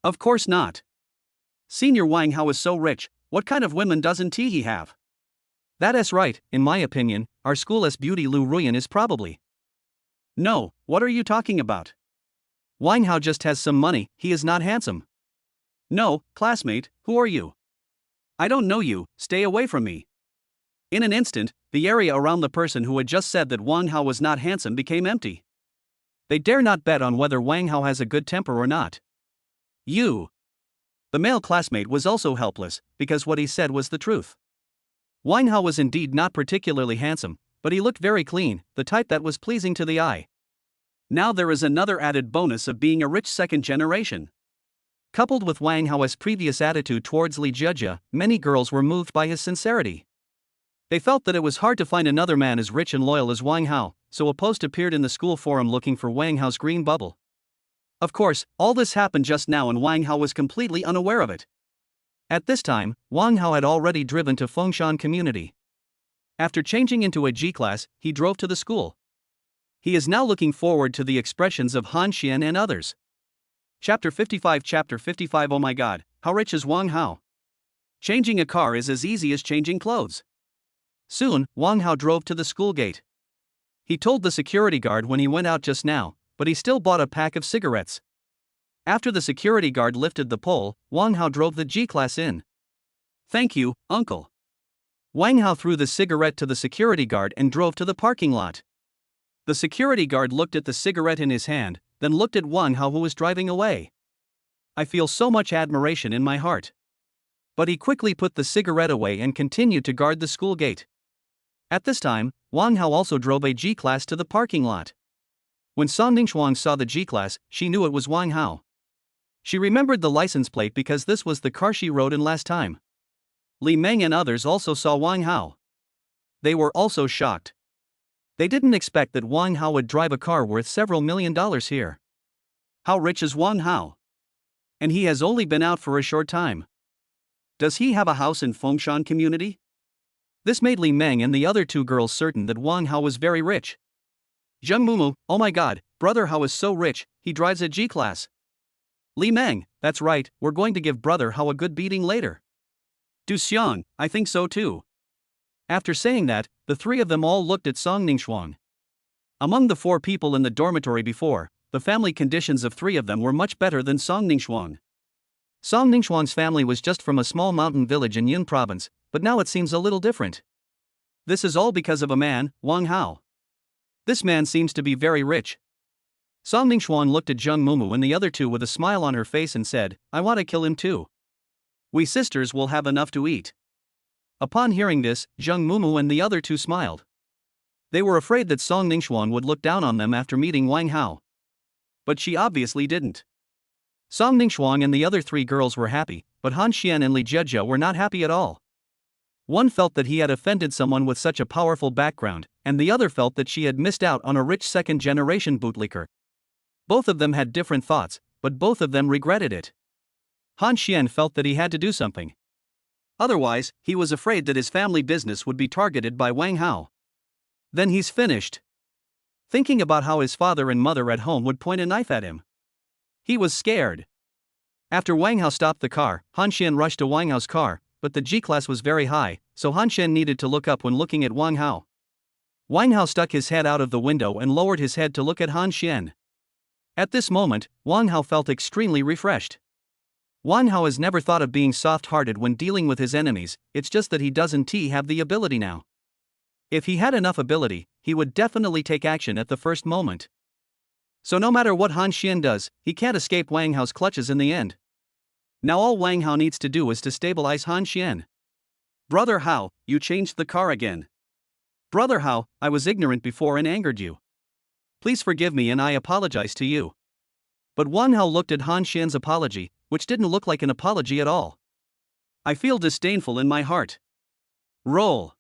Of course not. Senior Wang Hao is so rich, what kind of women doesn't he have? That's right, in my opinion, our school's beauty Lu Ruyan is probably. No, what are you talking about? Wang Hao just has some money, he is not handsome. No, classmate, who are you? I don't know you, stay away from me. In an instant, the area around the person who had just said that Wang Hao was not handsome became empty. They dare not bet on whether Wang Hao has a good temper or not. You. The male classmate was also helpless, because what he said was the truth. Wang Hao was indeed not particularly handsome, but he looked very clean, the type that was pleasing to the eye. Now there is another added bonus of being a rich second generation. Coupled with Wang Hao's previous attitude towards Li Jiejia, many girls were moved by his sincerity. They felt that it was hard to find another man as rich and loyal as Wang Hao, so a post appeared in the school forum looking for Wang Hao's green bubble. Of course, all this happened just now and Wang Hao was completely unaware of it. At this time, Wang Hao had already driven to Fengshan Community. After changing into a G-Class, he drove to the school. He is now looking forward to the expressions of Han Xian and others. Chapter 55 Oh my god, how rich is Wang Hao? Changing a car is as easy as changing clothes. Soon, Wang Hao drove to the school gate. He told the security guard when he went out just now, but he still bought a pack of cigarettes. After the security guard lifted the pole, Wang Hao drove the G-Class in. Thank you, uncle. Wang Hao threw the cigarette to the security guard and drove to the parking lot. The security guard looked at the cigarette in his hand, then looked at Wang Hao who was driving away. I feel so much admiration in my heart. But he quickly put the cigarette away and continued to guard the school gate. At this time, Wang Hao also drove a G-Class to the parking lot. When Song Ningxuan saw the G-Class, she knew it was Wang Hao. She remembered the license plate because this was the car she rode in last time. Li Meng and others also saw Wang Hao. They were also shocked. They didn't expect that Wang Hao would drive a car worth several $1 million here. How rich is Wang Hao? And he has only been out for a short time. Does he have a house in Fengshan community? This made Li Meng and the other two girls certain that Wang Hao was very rich. Zheng Mumu, oh my god, brother Hao is so rich, he drives a G-Class. Li Meng, that's right, we're going to give brother Hao a good beating later. Du Xiang, I think so too. After saying that, the three of them all looked at Song Ningxuang. Among the 4 people in the dormitory before, the family conditions of 3 of them were much better than Song Ningxuang. Song Ningxuang's family was just from a small mountain village in Yun province, but now it seems a little different. This is all because of a man, Wang Hao. This man seems to be very rich. Song Ningxuang looked at Zheng Mumu and the other two with a smile on her face and said, I want to kill him too. We sisters will have enough to eat. Upon hearing this, Zheng Mumu and the other two smiled. They were afraid that Song Ningxuang would look down on them after meeting Wang Hao. But she obviously didn't. Song Ningxuang and the other 3 girls were happy, but Han Xian and Li Jejia were not happy at all. One felt that he had offended someone with such a powerful background, and the other felt that she had missed out on a rich second-generation bootlicker. Both of them had different thoughts, but both of them regretted it. Han Xian felt that he had to do something. Otherwise, he was afraid that his family business would be targeted by Wang Hao. Then he's finished. Thinking about how his father and mother at home would point a knife at him. He was scared. After Wang Hao stopped the car, Han Xian rushed to Wang Hao's car, but the G-Class was very high, so Han Xian needed to look up when looking at Wang Hao. Wang Hao stuck his head out of the window and lowered his head to look at Han Xian. At this moment, Wang Hao felt extremely refreshed. Wang Hao has never thought of being soft-hearted when dealing with his enemies, it's just that he doesn't have the ability now. If he had enough ability, he would definitely take action at the first moment. So no matter what Han Xian does, he can't escape Wang Hao's clutches in the end. Now all Wang Hao needs to do is to stabilize Han Xian. Brother Hao, you changed the car again. Brother Hao, I was ignorant before and angered you. Please forgive me and I apologize to you. But Wang Hao looked at Han Xian's apology, which didn't look like an apology at all. I feel disdainful in my heart. Roll.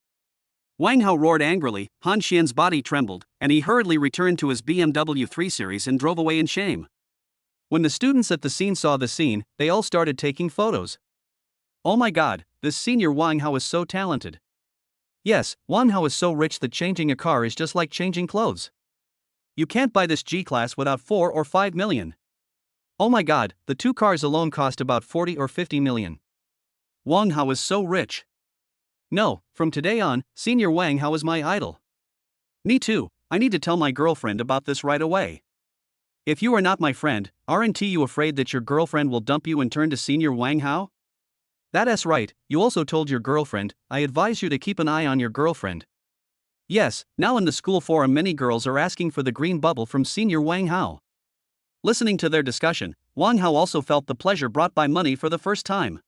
Wang Hao roared angrily, Han Xian's body trembled, and he hurriedly returned to his BMW 3 Series and drove away in shame. When the students at the scene saw the scene, they all started taking photos. Oh my god, this senior Wang Hao is so talented. Yes, Wang Hao is so rich that changing a car is just like changing clothes. You can't buy this G-Class without 4 or 5 million. Oh my god, the 2 cars alone cost about 40 or 50 million. Wang Hao is so rich. No, from today on, Senior Wang Hao is my idol. Me too, I need to tell my girlfriend about this right away. If you are not my friend, aren't you afraid that your girlfriend will dump you and turn to Senior Wang Hao? That's right, you also told your girlfriend, I advise you to keep an eye on your girlfriend. Yes, now in the school forum many girls are asking for the green bubble from Senior Wang Hao. Listening to their discussion, Wang Hao also felt the pleasure brought by money for the first time.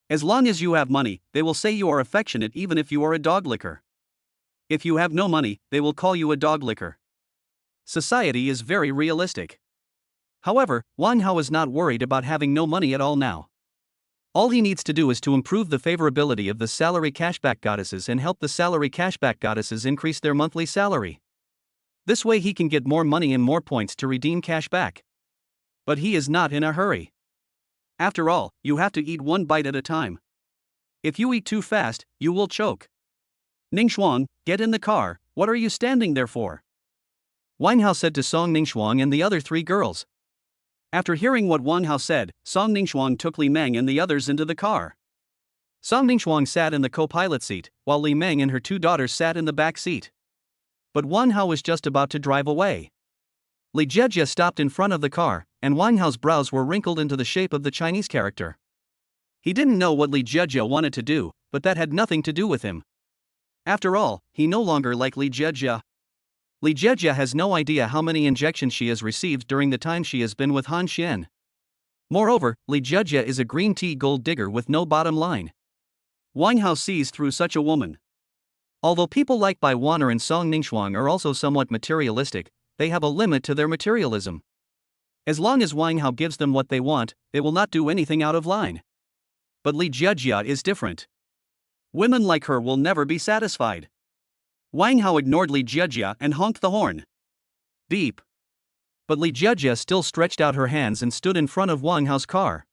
As long as you have money, they will say you are affectionate even if you are a dog licker. If you have no money, they will call you a dog licker. Society is very realistic. However, Wang Hao is not worried about having no money at all now. All he needs to do is to improve the favorability of the salary cashback goddesses and help the salary cashback goddesses increase their monthly salary. This way he can get more money and more points to redeem cash back. But he is not in a hurry. After all, you have to eat one bite at a time. If you eat too fast, you will choke. Ningxuang, get in the car, what are you standing there for? Wang Hao said to Song Ningxuang and the other 3 girls. After hearing what Wang Hao said, Song Ningxuang took Li Meng and the others into the car. Song Ningxuang sat in the co-pilot seat, while Li Meng and her 2 daughters sat in the back seat. But Wang Hao was just about to drive away. Li Jejia stopped in front of the car, and Wang Hao's brows were wrinkled into the shape of the Chinese character. He didn't know what Li Jejia wanted to do, but that had nothing to do with him. After all, he no longer liked Li Jejia. Li Jejia has no idea how many injections she has received during the time she has been with Han Xian. Moreover, Li Jejia is a green tea gold digger with no bottom line. Wang Hao sees through such a woman. Although people like Bai Waner and Song Ningxuang are also somewhat materialistic, they have a limit to their materialism. As long as Wang Hao gives them what they want, they will not do anything out of line. But Li Jejia is different. Women like her will never be satisfied. Wang Hao ignored Li Jiejia and honked the horn. Beep. But Li Jiejia still stretched out her hands and stood in front of Wang Hao's car.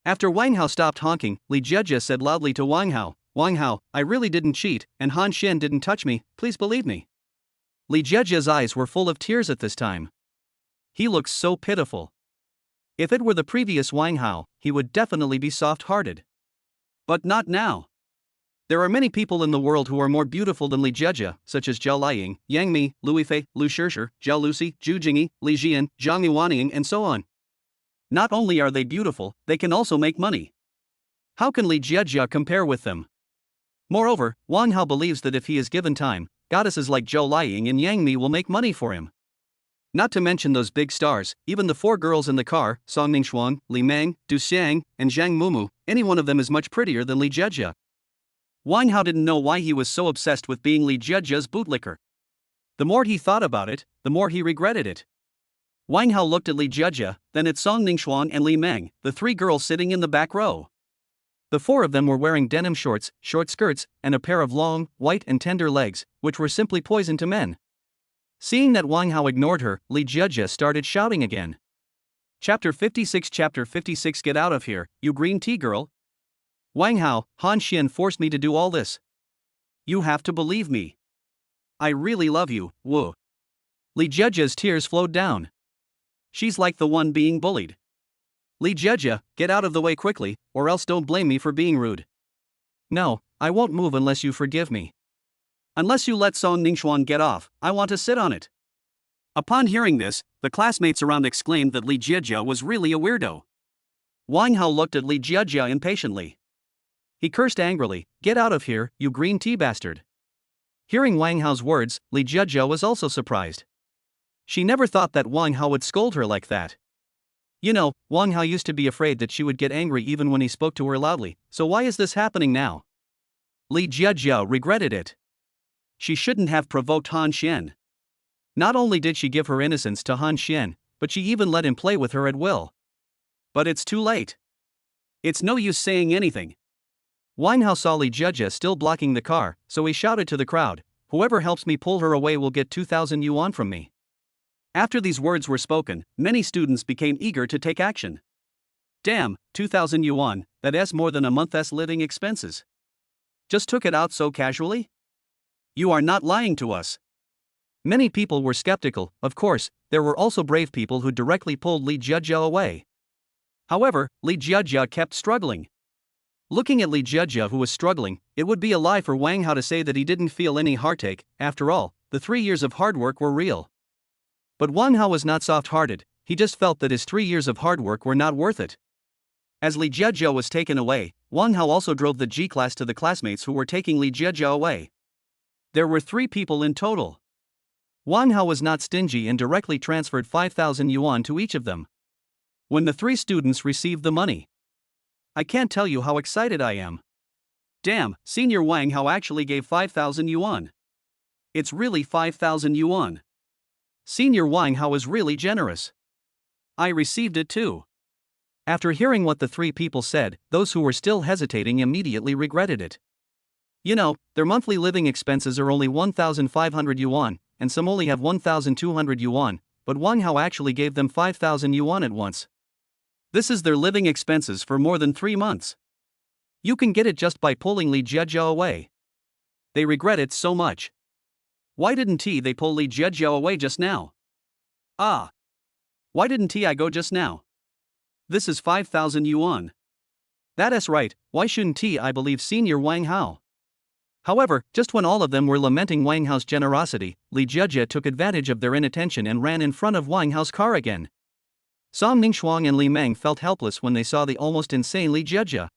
After Wang Hao stopped honking, Li Jiejia said loudly to Wang Hao, "Wang Hao, I really didn't cheat, and Han Xian didn't touch me, please believe me." Li Jiejia's eyes were full of tears at this time. He looked so pitiful. If it were the previous Wang Hao, he would definitely be soft-hearted. But not now. There are many people in the world who are more beautiful than Li Jiejia, such as Zhao Liying, Yang Mi, Lui Fei, Lu Shizhi, Zhao Lucy, Zhu Jingyi, Li Jian, Zhang Yuanying, and so on. Not only are they beautiful, they can also make money. How can Li Jiejia compare with them? Moreover, Wang Hao believes that if he is given time, goddesses like Zhao Liying and Yang Mi will make money for him. Not to mention those big stars, even the 4 girls in the car, Song Ningxuan, Li Meng, Du Xiang, and Zhang Mumu, any one of them is much prettier than Li Jiejia. Wang Hao didn't know why he was so obsessed with being Li Jiejia's bootlicker. The more he thought about it, the more he regretted it. Wang Hao looked at Li Jiejia, then at Song Ningxuan and Li Meng, the 3 girls sitting in the back row. The 4 of them were wearing denim shorts, short skirts, and a pair of long, white and tender legs, which were simply poison to men. Seeing that Wang Hao ignored her, Li Jiejia started shouting again. Chapter 56 Get out of here, you green tea girl. Wang Hao, Han Xian forced me to do all this. You have to believe me. I really love you, Wu. Li Jiejia's tears flowed down. She's like the one being bullied. Li Jiejia, get out of the way quickly, or else don't blame me for being rude. No, I won't move unless you forgive me. Unless you let Song Ningxuan get off, I want to sit on it. Upon hearing this, the classmates around exclaimed that Li Jiejia was really a weirdo. Wang Hao looked at Li Jiejia impatiently. He cursed angrily, "Get out of here, you green tea bastard." Hearing Wang Hao's words, Li Jiejia was also surprised. She never thought that Wang Hao would scold her like that. You know, Wang Hao used to be afraid that she would get angry even when he spoke to her loudly, so why is this happening now? Li Jiejia regretted it. She shouldn't have provoked Han Xian. Not only did she give her innocence to Han Xian, but she even let him play with her at will. But it's too late. It's no use saying anything. Wang Hao saw Li Jiejia still blocking the car, so he shouted to the crowd, "Whoever helps me pull her away will get 2,000 yuan from me." After these words were spoken, many students became eager to take action. Damn, 2,000 yuan, that's more than a month's living expenses. Just took it out so casually? You are not lying to us. Many people were skeptical. Of course, there were also brave people who directly pulled Li Jiejia away. However, Li Jiejia kept struggling. Looking at Li Jiejia, who was struggling, it would be a lie for Wang Hao to say that he didn't feel any heartache. After all, the 3 years of hard work were real. But Wang Hao was not soft-hearted, he just felt that his 3 years of hard work were not worth it. As Li Jiejia was taken away, Wang Hao also drove the G-class to the classmates who were taking Li Jiejia away. There were 3 people in total. Wang Hao was not stingy and directly transferred 5,000 yuan to each of them. When the 3 students received the money, I can't tell you how excited I am. Damn, Senior Wang Hao actually gave 5,000 yuan. It's really 5,000 yuan. Senior Wang Hao is really generous. I received it too. After hearing what the 3 people said, those who were still hesitating immediately regretted it. You know, their monthly living expenses are only 1,500 yuan, and some only have 1,200 yuan, but Wang Hao actually gave them 5,000 yuan at once. This is their living expenses for more than 3 months. You can get it just by pulling Li Jiejia away. They regret it so much. Why didn't they pull Li Jiejia away just now? Ah. Why didn't I go just now? This is 5,000 yuan. That's right, why shouldn't I believe Senior Wang Hao? However, just when all of them were lamenting Wang Hao's generosity, Li Jiejia took advantage of their inattention and ran in front of Wang Hao's car again. Song Ningxuan and Li Meng felt helpless when they saw the almost insane Li Jiejia.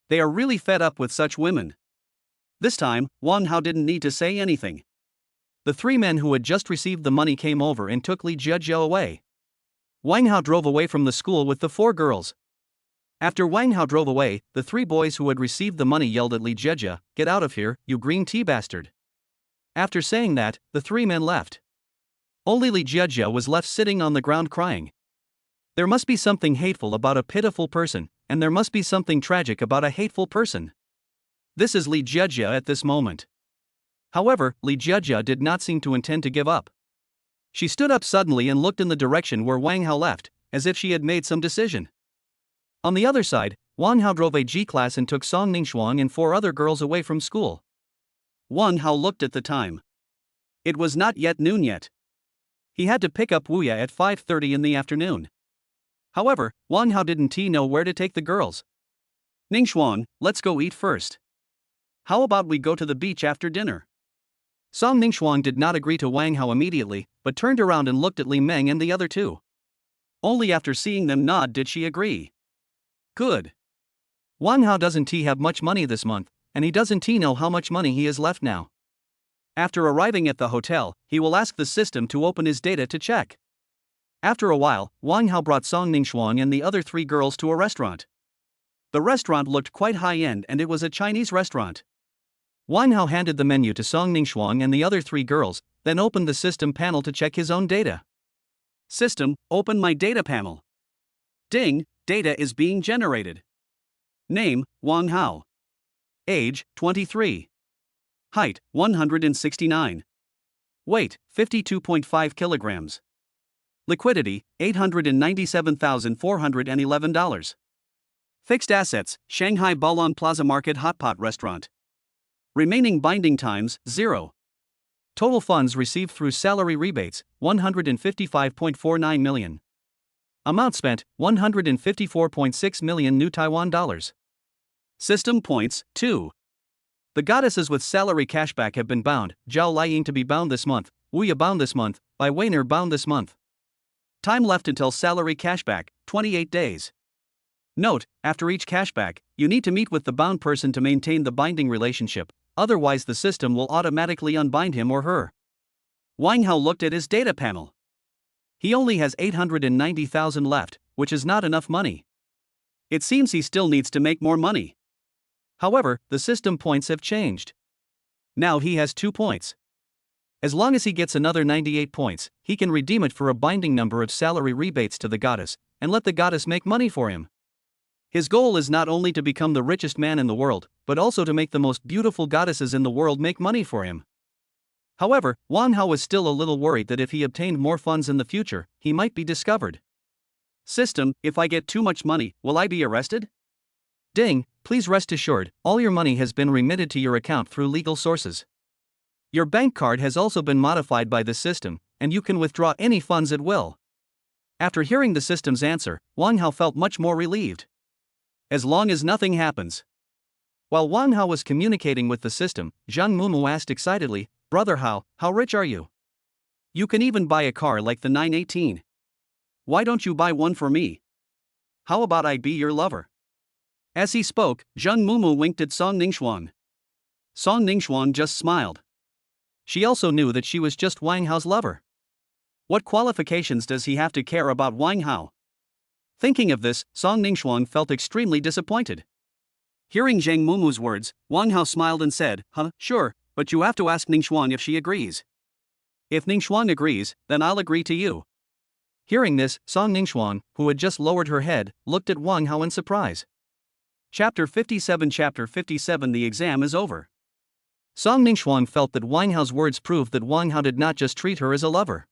They are really fed up with such women. This time, Wang Hao didn't need to say anything. The 3 men who had just received the money came over and took Li Jiejia away. Wang Hao drove away from the school with the 4 girls. After Wang Hao drove away, the 3 boys who had received the money yelled at Li Jiejia, "Get out of here, you green tea bastard." After saying that, the 3 men left. Only Li Jiejia was left sitting on the ground crying. There must be something hateful about a pitiful person, and there must be something tragic about a hateful person. This is Li Jiejia at this moment. However, Li Jiejia did not seem to intend to give up. She stood up suddenly and looked in the direction where Wang Hao left, as if she had made some decision. On the other side, Wang Hao drove a G-class and took Song Ningxuang and 4 other girls away from school. Wang Hao looked at the time. It was not yet noon yet. He had to pick up Wuya at 5:30 in the afternoon. However, Wang Hao didn't know where to take the girls. Ningxuang, let's go eat first. How about we go to the beach after dinner? Song Ningxuang did not agree to Wang Hao immediately, but turned around and looked at Li Meng and the other 2. Only after seeing them nod did she agree. Good. Wang Hao doesn't have much money this month, and he doesn't know how much money he has left now. After arriving at the hotel, he will ask the system to open his data to check. After a while, Wang Hao brought Song Ningxuang and the other 3 girls to a restaurant. The restaurant looked quite high-end and it was a Chinese restaurant. Wang Hao handed the menu to Song Ningxuang and the other 3 girls, then opened the system panel to check his own data. System, open my data panel. Ding, data is being generated. Name, Wang Hao. Age, 23. Height, 169. Weight, 52.5 kilograms. Liquidity, $897,411. Fixed assets, Shanghai Baolong Plaza Market Hot Pot Restaurant. Remaining binding times, 0. Total funds received through salary rebates, 155.49 million. Amount spent, 154.6 million new Taiwan dollars. System points, 2. The goddesses with salary cashback have been bound, Zhao Liying to be bound this month, Wuya bound this month, Bai Weiner bound this month. Time left until salary cashback, 28 days. Note, after each cashback, you need to meet with the bound person to maintain the binding relationship, otherwise the system will automatically unbind him or her. Wang Hao looked at his data panel. He only has 890,000 left, which is not enough money. It seems he still needs to make more money. However, the system points have changed. Now he has 2 points. As long as he gets another 98 points, he can redeem it for a binding number of salary rebates to the goddess, and let the goddess make money for him. His goal is not only to become the richest man in the world, but also to make the most beautiful goddesses in the world make money for him. However, Wang Hao was still a little worried that if he obtained more funds in the future, he might be discovered. System, if I get too much money, will I be arrested? Ding, please rest assured, all your money has been remitted to your account through legal sources. Your bank card has also been modified by the system, and you can withdraw any funds at will. After hearing the system's answer, Wang Hao felt much more relieved. As long as nothing happens. While Wang Hao was communicating with the system, Zhang Mumu asked excitedly, Brother Hao, how rich are you? You can even buy a car like the 918. Why don't you buy one for me? How about I be your lover? As he spoke, Zhang Mumu winked at Song Ningxuang. Song Ningxuang just smiled. She also knew that she was just Wang Hao's lover. What qualifications does he have to care about Wang Hao? Thinking of this, Song Ningxuang felt extremely disappointed. Hearing Zhang Mumu's words, Wang Hao smiled and said, sure, but you have to ask Ningxuang if she agrees. If Ningxuang agrees, then I'll agree to you. Hearing this, Song Ningxuang, who had just lowered her head, looked at Wang Hao in surprise. Chapter 57 The exam is over. Song Ningxuang felt that Wang Hao's words proved that Wang Hao did not just treat her as a lover.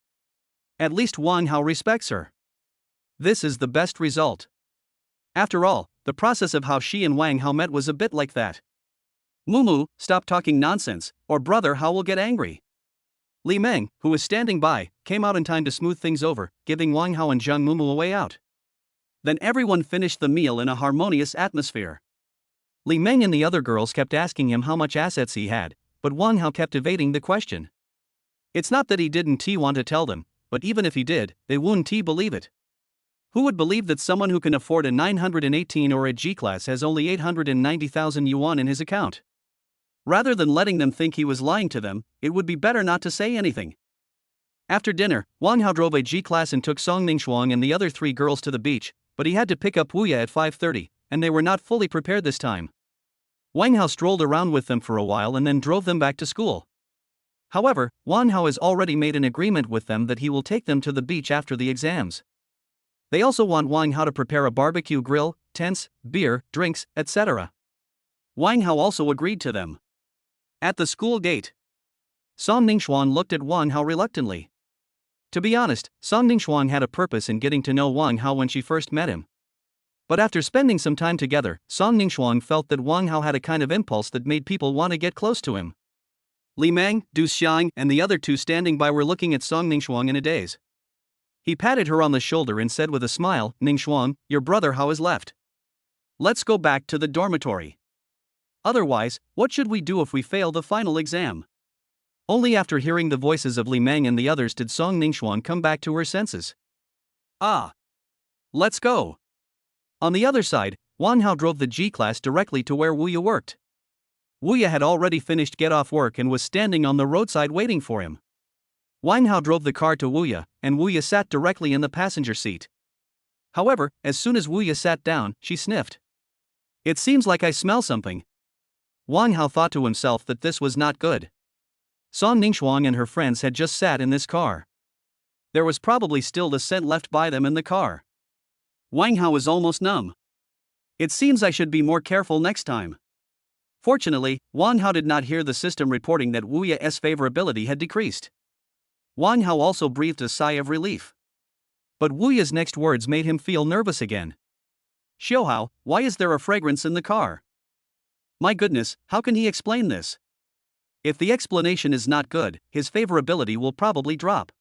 At least Wang Hao respects her. This is the best result. After all, the process of how she and Wang Hao met was a bit like that. Mumu, stop talking nonsense, or Brother Hao will get angry. Li Meng, who was standing by, came out in time to smooth things over, giving Wang Hao and Zhang Mumu a way out. Then everyone finished the meal in a harmonious atmosphere. Li Meng and the other girls kept asking him how much assets he had, but Wang Hao kept evading the question. It's not that he didn't want to tell them, but even if he did, they wouldn't believe it. Who would believe that someone who can afford a 918 or a G-class has only 890,000 yuan in his account? Rather than letting them think he was lying to them, it would be better not to say anything. After dinner, Wang Hao drove a G-class and took Song Ningxuang and the other 3 girls to the beach, but he had to pick up Wuya at 5:30, and they were not fully prepared this time. Wang Hao strolled around with them for a while and then drove them back to school. However, Wang Hao has already made an agreement with them that he will take them to the beach after the exams. They also want Wang Hao to prepare a barbecue grill, tents, beer, drinks, etc. Wang Hao also agreed to them. At the school gate, Song Ningxuan looked at Wang Hao reluctantly. To be honest, Song Ningxuan had a purpose in getting to know Wang Hao when she first met him. But after spending some time together, Song Ningxuan felt that Wang Hao had a kind of impulse that made people want to get close to him. Li Meng, Du Xiang, and the other two standing by were looking at Song Ningxuan in a daze. He patted her on the shoulder and said with a smile, "Ningxuan, your brother Hao has left. Let's go back to the dormitory. Otherwise, what should we do if we fail the final exam?" Only after hearing the voices of Li Meng and the others did Song Ningxuan come back to her senses. "Ah! Let's go." On the other side, Wang Hao drove the G-class directly to where Wu Ye worked. Wu Ye had already finished get-off work and was standing on the roadside waiting for him. Wang Hao drove the car to Wu Ye, and Wu Ye sat directly in the passenger seat. However, as soon as Wu Ye sat down, she sniffed. "It seems like I smell something." Wang Hao thought to himself that this was not good. Song Ningxuan and her friends had just sat in this car. There was probably still the scent left by them in the car. Wang Hao was almost numb. "It seems I should be more careful next time." Fortunately, Wang Hao did not hear the system reporting that Wu Ye's favorability had decreased. Wang Hao also breathed a sigh of relief. But Wu Ye's next words made him feel nervous again. "Xiaohao, why is there a fragrance in the car? My goodness, how can he explain this? If the explanation is not good, his favorability will probably drop."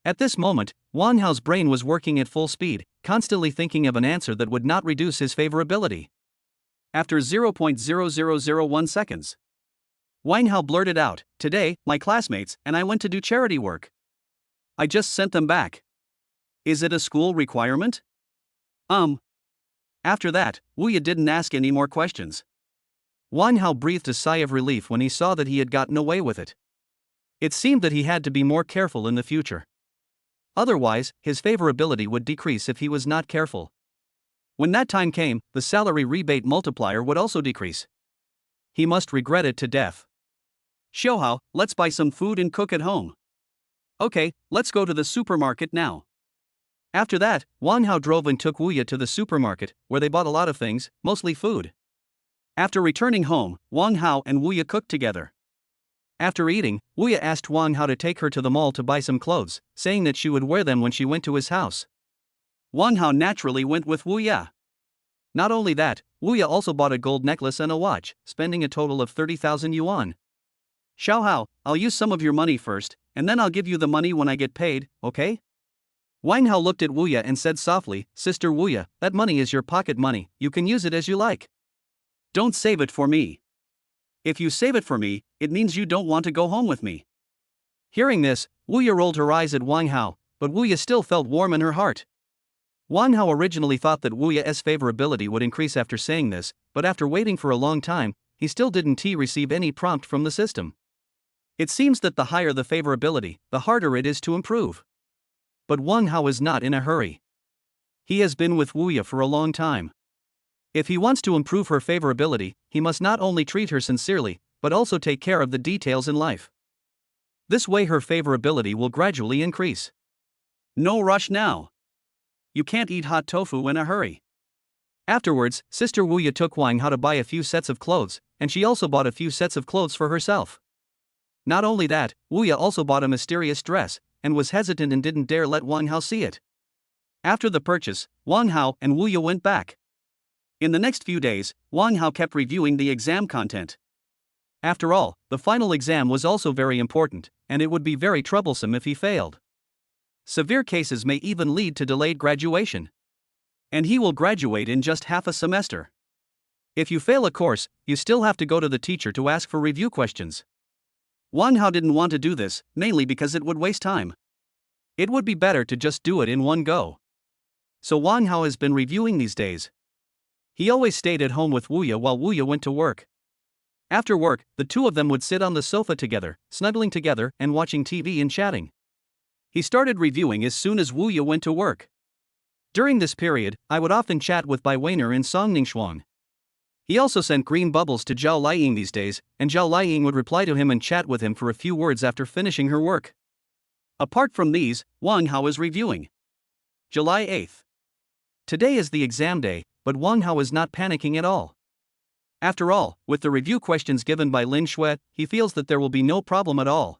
At this moment, Wang Hao's brain was working at full speed, constantly thinking of an answer that would not reduce his favorability. After 0.0001 seconds, Wang Hao blurted out, "Today, my classmates and I went to do charity work. I just sent them back. Is it a school requirement?" After that, Wu Ye didn't ask any more questions. Wang Hao breathed a sigh of relief when he saw that he had gotten away with it. It seemed that he had to be more careful in the future. Otherwise, his favorability would decrease if he was not careful. When that time came, the salary rebate multiplier would also decrease. He must regret it to death. "Xiaohao, let's buy some food and cook at home." "Okay, let's go to the supermarket now." After that, Wang Hao drove and took Wu Ye to the supermarket, where they bought a lot of things, mostly food. After returning home, Wang Hao and Wu Ye cooked together. After eating, Wu Ye asked Wang Hao to take her to the mall to buy some clothes, saying that she would wear them when she went to his house. Wang Hao naturally went with Wu Ye. Not only that, Wu Ye also bought a gold necklace and a watch, spending a total of 30,000 yuan. "Xiaohao, I'll use some of your money first, and then I'll give you the money when I get paid, okay?" Wang Hao looked at Wu Ye and said softly, "Sister Wu Ye, that money is your pocket money, you can use it as you like. Don't save it for me. If you save it for me, it means you don't want to go home with me." Hearing this, Wu Ye rolled her eyes at Wang Hao, but Wu Ye still felt warm in her heart. Wang Hao originally thought that Wu Ye's favorability would increase after saying this, but after waiting for a long time, he still didn't receive any prompt from the system. It seems that the higher the favorability, the harder it is to improve. But Wang Hao is not in a hurry. He has been with Wu Ye for a long time. If he wants to improve her favorability, he must not only treat her sincerely, but also take care of the details in life. This way her favorability will gradually increase. No rush now. You can't eat hot tofu in a hurry. Afterwards, Sister Wu Ye took Wang Hao to buy a few sets of clothes, and she also bought a few sets of clothes for herself. Not only that, Wu Ye also bought a mysterious dress, and was hesitant and didn't dare let Wang Hao see it. After the purchase, Wang Hao and Wu Ye went back. In the next few days, Wang Hao kept reviewing the exam content. After all, the final exam was also very important, and it would be very troublesome if he failed. Severe cases may even lead to delayed graduation. And he will graduate in just half a semester. If you fail a course, you still have to go to the teacher to ask for review questions. Wang Hao didn't want to do this, mainly because it would waste time. It would be better to just do it in one go. So Wang Hao has been reviewing these days. He always stayed at home with Wu Ye while Wu Ye went to work. After work, the two of them would sit on the sofa together, snuggling together and watching TV and chatting. He started reviewing as soon as Wu Ye went to work. During this period, I would often chat with Bai Weiner and Song Ningxuan. He also sent green bubbles to Zhao Liang these days, and Zhao Liang would reply to him and chat with him for a few words after finishing her work. Apart from these, Wang Hao is reviewing. July 8th. Today is the exam day, but Wang Hao is not panicking at all. After all, with the review questions given by Lin Shui, he feels that there will be no problem at all.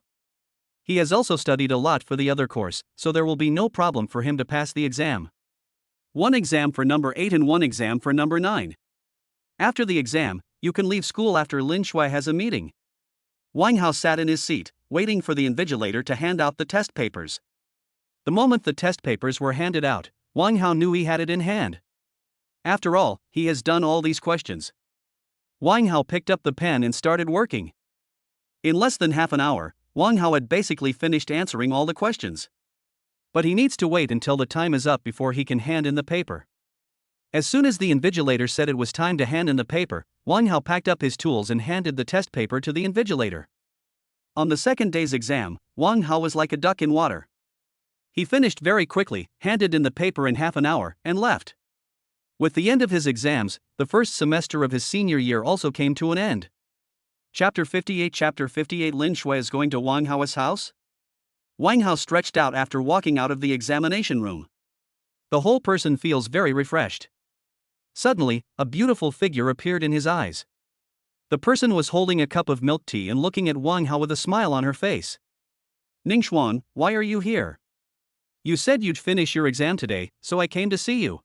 He has also studied a lot for the other course, so there will be no problem for him to pass the exam. One exam for number 8 and one exam for number 9. After the exam, you can leave school after Lin Shui has a meeting. Wang Hao sat in his seat, waiting for the invigilator to hand out the test papers. The moment the test papers were handed out, Wang Hao knew he had it in hand. After all, he has done all these questions. Wang Hao picked up the pen and started working. In less than half an hour, Wang Hao had basically finished answering all the questions. But he needs to wait until the time is up before he can hand in the paper. As soon as the invigilator said it was time to hand in the paper, Wang Hao packed up his tools and handed the test paper to the invigilator. On the second day's exam, Wang Hao was like a duck in water. He finished very quickly, handed in the paper in half an hour, and left. With the end of his exams, the first semester of his senior year also came to an end. Chapter 58 Lin Shui is going to Wang Hao's house? Wang Hao stretched out after walking out of the examination room. The whole person feels very refreshed. Suddenly, a beautiful figure appeared in his eyes. The person was holding a cup of milk tea and looking at Wang Hao with a smile on her face. Ningxuan, why are you here? You said you'd finish your exam today, so I came to see you.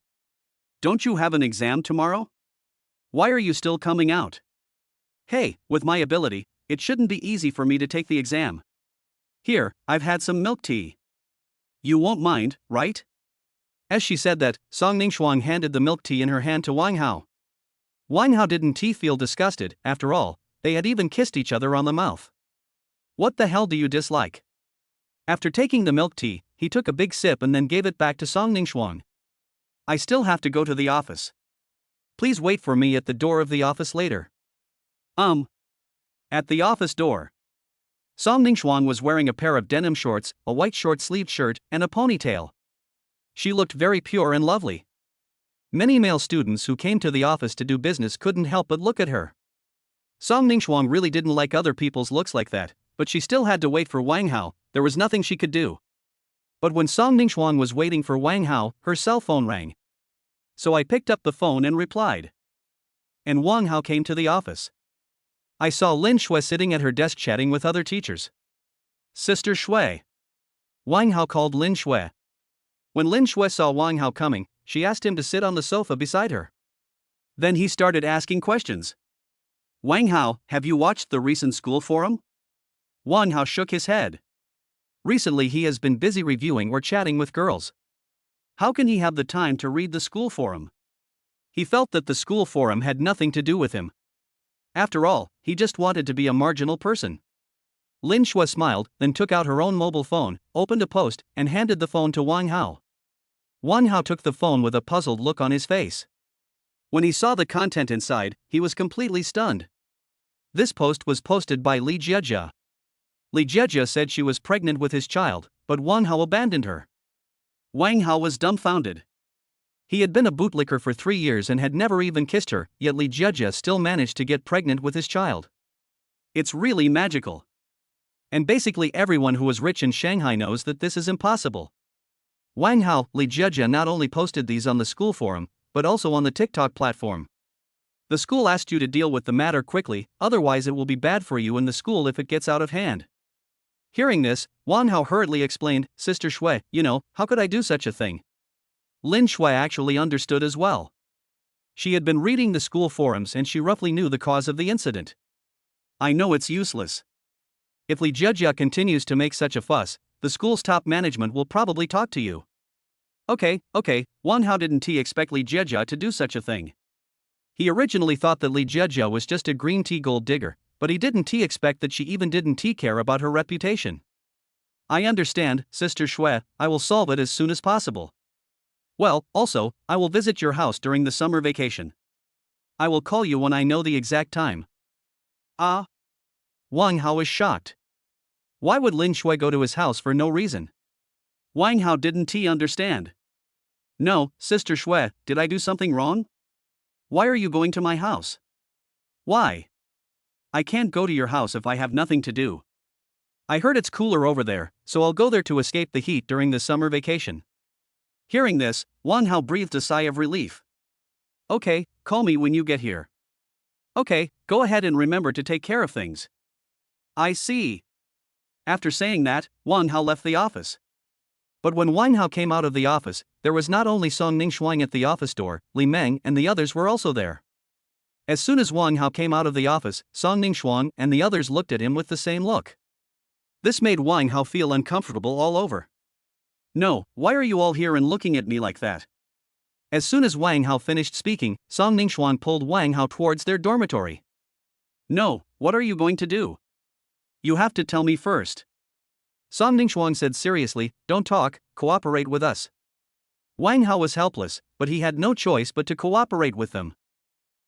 Don't you have an exam tomorrow? Why are you still coming out? Hey, with my ability, it shouldn't be easy for me to take the exam. Here, I've had some milk tea. You won't mind, right? As she said that, Song Ningxuan handed the milk tea in her hand to Wang Hao. Wang Hao didn't feel disgusted, after all, they had even kissed each other on the mouth. What the hell do you dislike? After taking the milk tea, he took a big sip and then gave it back to Song Ningxuan. I still have to go to the office. Please wait for me at the door of the office later. At the office door. Song Ningxuan was wearing a pair of denim shorts, a white short-sleeved shirt, and a ponytail. She looked very pure and lovely. Many male students who came to the office to do business couldn't help but look at her. Song Ningxuan really didn't like other people's looks like that, but she still had to wait for Wang Hao. There was nothing she could do. But when Song Ningxuan was waiting for Wang Hao, her cell phone rang. So I picked up the phone and replied. And Wang Hao came to the office. I saw Lin Shui sitting at her desk chatting with other teachers. Sister Shui. Wang Hao called Lin Shui. When Lin Shui saw Wang Hao coming, she asked him to sit on the sofa beside her. Then he started asking questions. Wang Hao, have you watched the recent school forum? Wang Hao shook his head. Recently he has been busy reviewing or chatting with girls. How can he have the time to read the school forum? He felt that the school forum had nothing to do with him. After all, he just wanted to be a marginal person. Lin Shui smiled, then took out her own mobile phone, opened a post, and handed the phone to Wang Hao. Wang Hao took the phone with a puzzled look on his face. When he saw the content inside, he was completely stunned. This post was posted by Li Jiejia. Li Jiejia said she was pregnant with his child, but Wang Hao abandoned her. Wang Hao was dumbfounded. He had been a bootlicker for 3 years and had never even kissed her, yet Li Jiejia still managed to get pregnant with his child. It's really magical. And basically everyone who is rich in Shanghai knows that this is impossible. Wang Hao, Li Jiejia not only posted these on the school forum, but also on the TikTok platform. The school asked you to deal with the matter quickly, otherwise it will be bad for you in the school if it gets out of hand. Hearing this, Wang Hao hurriedly explained, Sister Shui, how could I do such a thing? Lin Shui actually understood as well. She had been reading the school forums and she roughly knew the cause of the incident. I know it's useless. If Li Jiejia continues to make such a fuss, the school's top management will probably talk to you. Okay, Wang Hao didn't expect Li Jiejia to do such a thing. He originally thought that Li Jiejia was just a green tea gold digger, but he didn't expect that she even didn't care about her reputation. I understand, Sister Shui, I will solve it as soon as possible. Well, also, I will visit your house during the summer vacation. I will call you when I know the exact time. Ah? Wang Hao was shocked. Why would Lin Shui go to his house for no reason? Wang Hao didn't understand. No, Sister Shui, did I do something wrong? Why are you going to my house? Why? I can't go to your house if I have nothing to do. I heard it's cooler over there, so I'll go there to escape the heat during the summer vacation. Hearing this, Wang Hao breathed a sigh of relief. Okay, call me when you get here. Okay, go ahead and remember to take care of things. I see. After saying that, Wang Hao left the office. But when Wang Hao came out of the office, there was not only Song Ningxuang at the office door, Li Meng and the others were also there. As soon as Wang Hao came out of the office, Song Ningxuang and the others looked at him with the same look. This made Wang Hao feel uncomfortable all over. No, why are you all here and looking at me like that? As soon as Wang Hao finished speaking, Song Ningxuang pulled Wang Hao towards their dormitory. No, what are you going to do? You have to tell me first. Song Ningxuang said seriously, don't talk, cooperate with us. Wang Hao was helpless, but he had no choice but to cooperate with them.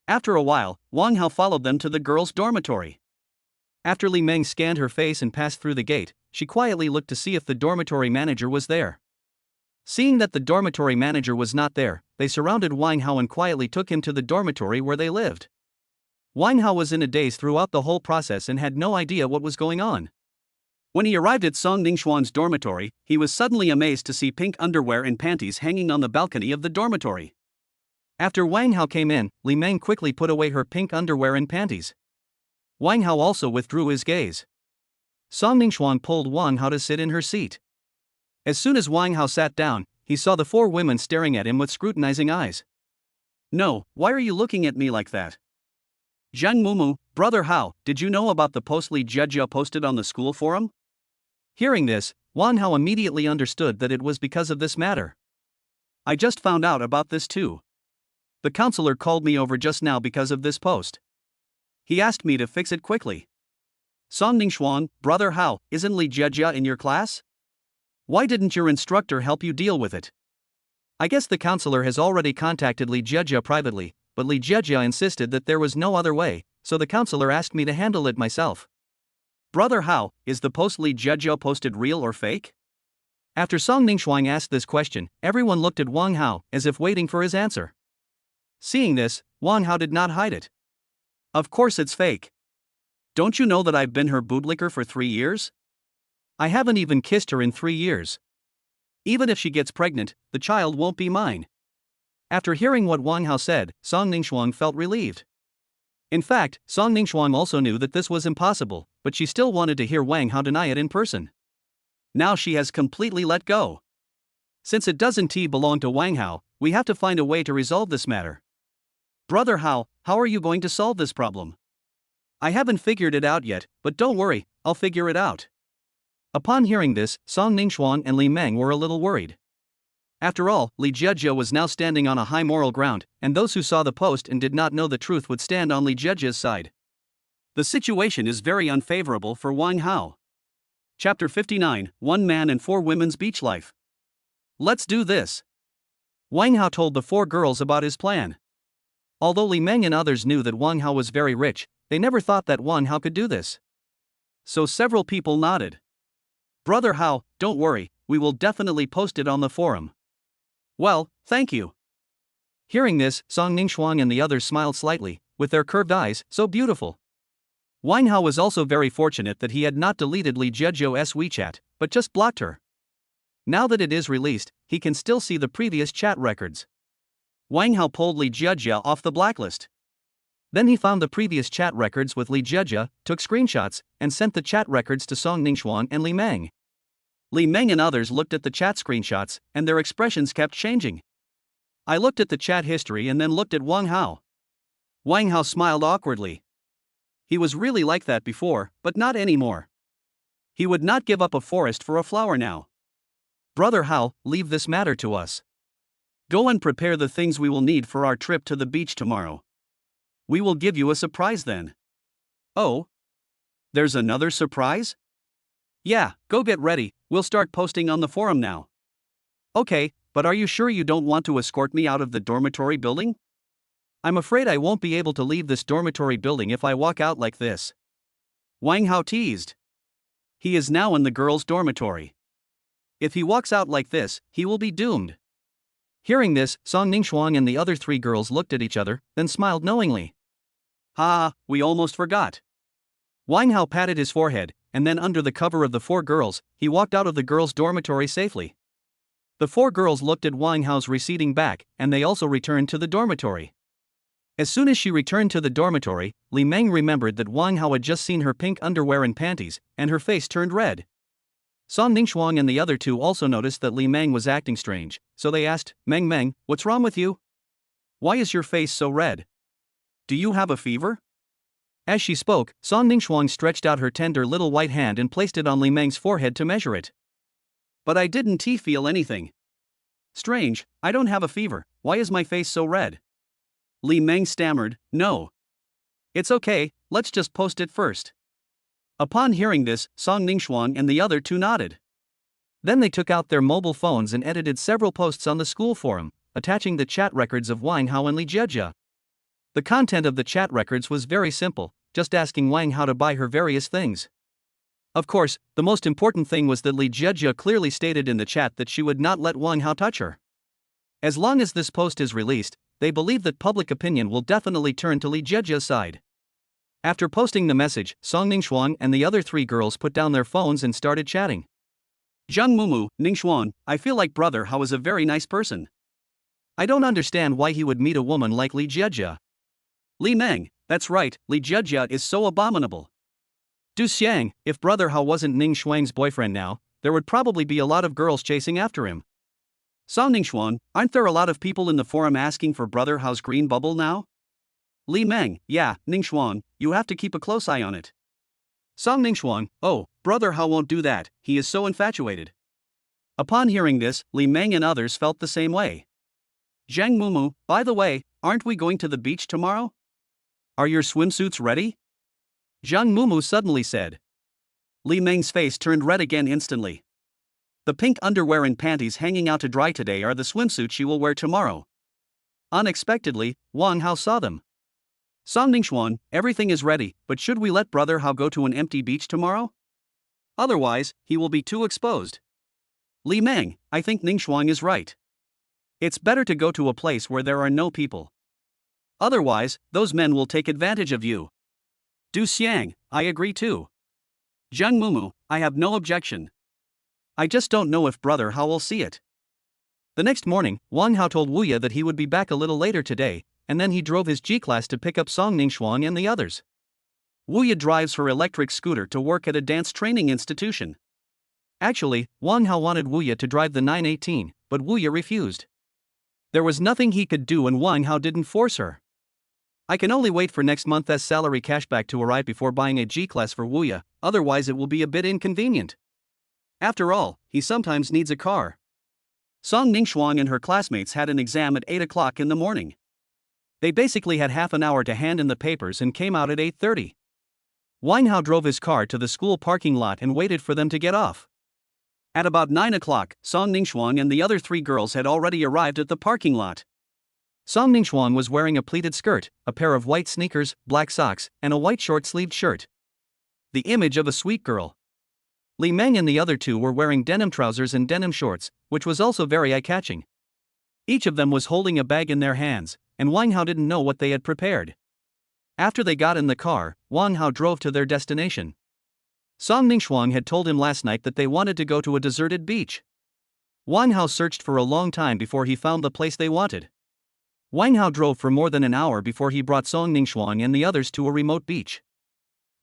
After a while, Wang Hao followed them to the girls' dormitory. After Li Meng scanned her face and passed through the gate, she quietly looked to see if the dormitory manager was there. Seeing that the dormitory manager was not there, they surrounded Wang Hao and quietly took him to the dormitory where they lived. Wang Hao was in a daze throughout the whole process and had no idea what was going on. When he arrived at Song Ningxuan's dormitory, he was suddenly amazed to see pink underwear and panties hanging on the balcony of the dormitory. After Wang Hao came in, Li Meng quickly put away her pink underwear and panties. Wang Hao also withdrew his gaze. Song Ningxuan pulled Wang Hao to sit in her seat. As soon as Wang Hao sat down, he saw the four women staring at him with scrutinizing eyes. No, why are you looking at me like that? Zhang Mumu, brother Hao, did you know about the post Li Jiejia posted on the school forum? Hearing this, Wang Hao immediately understood that it was because of this matter. I just found out about this too. The counselor called me over just now because of this post. He asked me to fix it quickly. Song Ningxuan, brother Hao, isn't Li Jiejia in your class? Why didn't your instructor help you deal with it? I guess the counselor has already contacted Li Jiejia privately, but Li Jiejia insisted that there was no other way, so the counselor asked me to handle it myself. Brother Hao, is the post Li Jiejia posted real or fake? After Song Ningxuang asked this question, everyone looked at Wang Hao, as if waiting for his answer. Seeing this, Wang Hao did not hide it. Of course it's fake. Don't you know that I've been her bootlicker for 3 years? I haven't even kissed her in 3 years. Even if she gets pregnant, the child won't be mine. After hearing what Wang Hao said, Song Ningxuang felt relieved. In fact, Song Ningxuang also knew that this was impossible, but she still wanted to hear Wang Hao deny it in person. Now she has completely let go. Since it doesn't belong to Wang Hao, we have to find a way to resolve this matter. Brother Hao, how are you going to solve this problem? I haven't figured it out yet, but don't worry, I'll figure it out. Upon hearing this, Song Ningxuang and Li Meng were a little worried. After all, Li Jiejia was now standing on a high moral ground, and those who saw the post and did not know the truth would stand on Li Jiejia's side. The situation is very unfavorable for Wang Hao. Chapter 59, One Man and Four Women's Beach Life. Let's do this. Wang Hao told the four girls about his plan. Although Li Meng and others knew that Wang Hao was very rich, they never thought that Wang Hao could do this. So several people nodded. Brother Hao, don't worry, we will definitely post it on the forum. Well, thank you. Hearing this, Song Ningxuang and the others smiled slightly, with their curved eyes, so beautiful. Wang Hao was also very fortunate that he had not deleted Li Jiejia's WeChat, but just blocked her. Now that it is released, he can still see the previous chat records. Wang Hao pulled Li Jiejia off the blacklist. Then he found the previous chat records with Li Jiejia, took screenshots, and sent the chat records to Song Ningxuang and Li Meng. Li Meng and others looked at the chat screenshots, and their expressions kept changing. I looked at the chat history and then looked at Wang Hao. Wang Hao smiled awkwardly. He was really like that before, but not anymore. He would not give up a forest for a flower now. Brother Hao, leave this matter to us. Go and prepare the things we will need for our trip to the beach tomorrow. We will give you a surprise then. Oh? There's another surprise? Yeah, go get ready, we'll start posting on the forum now. Okay, but are you sure you don't want to escort me out of the dormitory building? I'm afraid I won't be able to leave this dormitory building if I walk out like this. Wang Hao teased. He is now in the girls' dormitory. If he walks out like this, he will be doomed. Hearing this, Song Ningxuang and the other three girls looked at each other, then smiled knowingly. Ha, we almost forgot. Wang Hao patted his forehead, and then under the cover of the four girls, he walked out of the girls' dormitory safely. The four girls looked at Wang Hao's receding back, and they also returned to the dormitory. As soon as she returned to the dormitory, Li Meng remembered that Wang Hao had just seen her pink underwear and panties, and her face turned red. Song Ningxuang and the other two also noticed that Li Meng was acting strange, so they asked, Meng, what's wrong with you? Why is your face so red? Do you have a fever? As she spoke, Song Ningxuang stretched out her tender little white hand and placed it on Li Meng's forehead to measure it. But I didn't feel anything. Strange, I don't have a fever, why is my face so red? Li Meng stammered, no. It's okay, let's just post it first. Upon hearing this, Song Ningxuang and the other two nodded. Then they took out their mobile phones and edited several posts on the school forum, attaching the chat records of Wang Hao and Li Jiejia. The content of the chat records was very simple, just asking Wang Hao to buy her various things. Of course, the most important thing was that Li Jiejia clearly stated in the chat that she would not let Wang Hao touch her. As long as this post is released, they believe that public opinion will definitely turn to Li Jiejia's side. After posting the message, Song Ningxuang and the other three girls put down their phones and started chatting. Zhang Mumu, Ningxuang, I feel like Brother Hao is a very nice person. I don't understand why he would meet a woman like Li Jiejia. Li Meng, that's right, Li Jiejia is so abominable. Du Xiang, if Brother Hao wasn't Ning Shuang's boyfriend now, there would probably be a lot of girls chasing after him. Song Ningxuang, aren't there a lot of people in the forum asking for Brother Hao's green bubble now? Li Meng, yeah, Ningxuang, you have to keep a close eye on it. Song Ningxuang, oh, Brother Hao won't do that, he is so infatuated. Upon hearing this, Li Meng and others felt the same way. Zhang Mumu, by the way, aren't we going to the beach tomorrow? Are your swimsuits ready? Zhang Mumu suddenly said. Li Meng's face turned red again instantly. The pink underwear and panties hanging out to dry today are the swimsuits she will wear tomorrow. Unexpectedly, Wang Hao saw them. Song Ningxuan, everything is ready, but should we let Brother Hao go to an empty beach tomorrow? Otherwise, he will be too exposed. Li Meng, I think Ningxuang is right. It's better to go to a place where there are no people. Otherwise, those men will take advantage of you. Du Xiang, I agree too. Zhang Mumu, I have no objection. I just don't know if Brother Hao will see it. The next morning, Wang Hao told Wu Ye that he would be back a little later today, and then he drove his G-Class to pick up Song Ningxuang and the others. Wu Ye drives her electric scooter to work at a dance training institution. Actually, Wang Hao wanted Wu Ye to drive the 918, but Wu Ye refused. There was nothing he could do and Wang Hao didn't force her. I can only wait for next month's salary cashback to arrive before buying a G-Class for Wu Ye, otherwise it will be a bit inconvenient. After all, he sometimes needs a car. Song Ningxuang and her classmates had an exam at 8 o'clock in the morning. They basically had half an hour to hand in the papers and came out at 8:30. Wang Hao drove his car to the school parking lot and waited for them to get off. At about 9 o'clock, Song Ningxuang and the other three girls had already arrived at the parking lot. Song Ningxuang was wearing a pleated skirt, a pair of white sneakers, black socks, and a white short-sleeved shirt. The image of a sweet girl. Li Meng and the other two were wearing denim trousers and denim shorts, which was also very eye-catching. Each of them was holding a bag in their hands, and Wang Hao didn't know what they had prepared. After they got in the car, Wang Hao drove to their destination. Song Ningxuang had told him last night that they wanted to go to a deserted beach. Wang Hao searched for a long time before he found the place they wanted. Wang Hao drove for more than an hour before he brought Song Ningxuang and the others to a remote beach.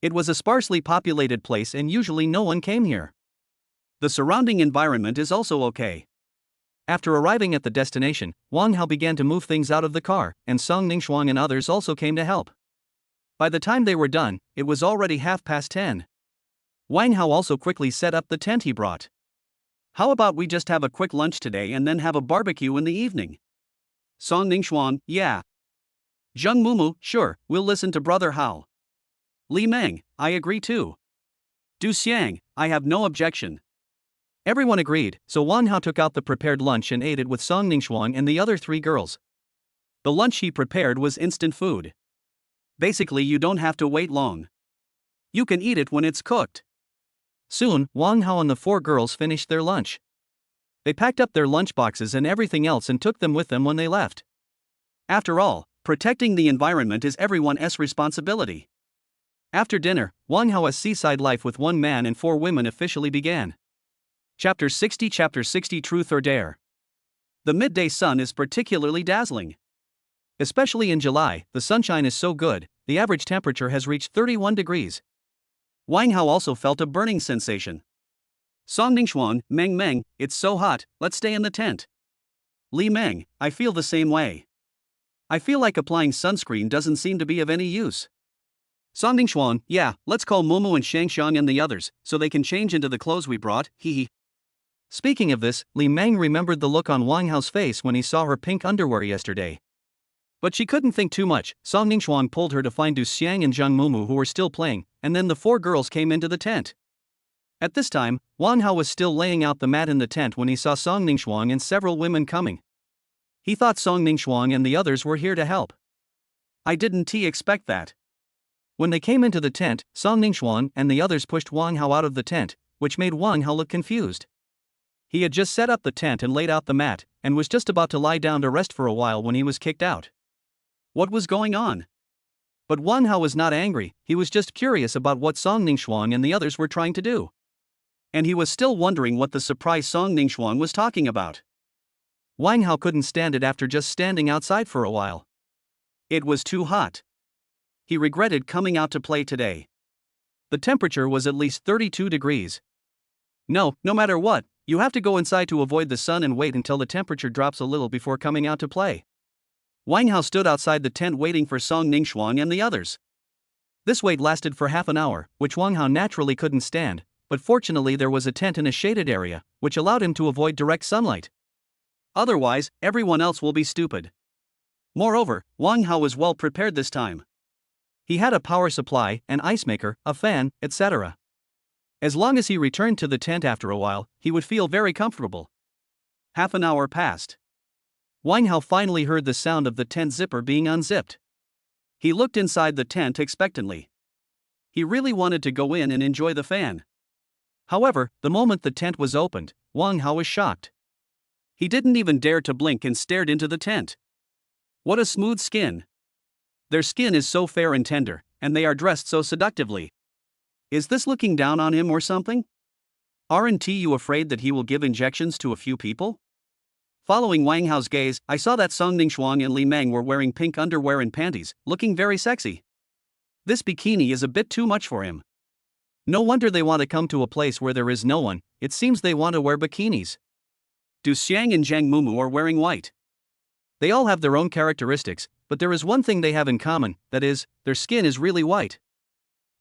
It was a sparsely populated place and usually no one came here. The surrounding environment is also okay. After arriving at the destination, Wang Hao began to move things out of the car, and Song Ningxuang and others also came to help. By the time they were done, it was already 10:30. Wang Hao also quickly set up the tent he brought. How about we just have a quick lunch today and then have a barbecue in the evening? Song Ningxuang, yeah. Zhang Mumu, sure, we'll listen to Brother Hao. Li Meng, I agree too. Du Xiang, I have no objection. Everyone agreed, so Wang Hao took out the prepared lunch and ate it with Song Ningxuang and the other three girls. The lunch he prepared was instant food. Basically, you don't have to wait long. You can eat it when it's cooked. Soon, Wang Hao and the four girls finished their lunch. They packed up their lunch boxes and everything else and took them with them when they left. After all, protecting the environment is everyone's responsibility. After dinner, Wang Hao's seaside life with one man and four women officially began. Chapter 60 Truth or Dare. The midday sun is particularly dazzling. Especially in July, the sunshine is so good, the average temperature has reached 31 degrees. Wang Hao also felt a burning sensation. Song Ningxuan, Meng Meng, it's so hot, let's stay in the tent. Li Meng, I feel the same way. I feel like applying sunscreen doesn't seem to be of any use. Song Ningxuan, yeah, let's call Momo and Shangxiang and the others, so they can change into the clothes we brought, hee hee. Speaking of this, Li Meng remembered the look on Wang Hao's face when he saw her pink underwear yesterday. But she couldn't think too much. Song Ningxuan pulled her to find Du Xiang and Zhang Mumu who were still playing, and then the four girls came into the tent. At this time, Wang Hao was still laying out the mat in the tent when he saw Song Ningxuan and several women coming. He thought Song Ningxuan and the others were here to help. I didn't expect that. When they came into the tent, Song Ningxuan and the others pushed Wang Hao out of the tent, which made Wang Hao look confused. He had just set up the tent and laid out the mat, and was just about to lie down to rest for a while when he was kicked out. What was going on? But Wang Hao was not angry, he was just curious about what Song Ningxuan and the others were trying to do. And he was still wondering what the surprise Song Ningxuan was talking about. Wang Hao couldn't stand it after just standing outside for a while. It was too hot. He regretted coming out to play today. The temperature was at least 32 degrees. No matter what, you have to go inside to avoid the sun and wait until the temperature drops a little before coming out to play. Wang Hao stood outside the tent waiting for Song Ningxuan and the others. This wait lasted for half an hour, which Wang Hao naturally couldn't stand, but fortunately there was a tent in a shaded area, which allowed him to avoid direct sunlight. Otherwise, everyone else will be stupid. Moreover, Wang Hao was well prepared this time. He had a power supply, an ice maker, a fan, etc. As long as he returned to the tent after a while, he would feel very comfortable. Half an hour passed. Wang Hao finally heard the sound of the tent zipper being unzipped. He looked inside the tent expectantly. He really wanted to go in and enjoy the fan. However, the moment the tent was opened, Wang Hao was shocked. He didn't even dare to blink and stared into the tent. What a smooth skin! Their skin is so fair and tender, and they are dressed so seductively. Is this looking down on him or something? Aren't you afraid that he will give injections to a few people? Following Wang Hao's gaze, I saw that Song Ningxuan and Li Meng were wearing pink underwear and panties, looking very sexy. This bikini is a bit too much for him. No wonder they want to come to a place where there is no one, it seems they want to wear bikinis. Du Xiang and Zhang Mumu are wearing white. They all have their own characteristics, but there is one thing they have in common, that is, their skin is really white.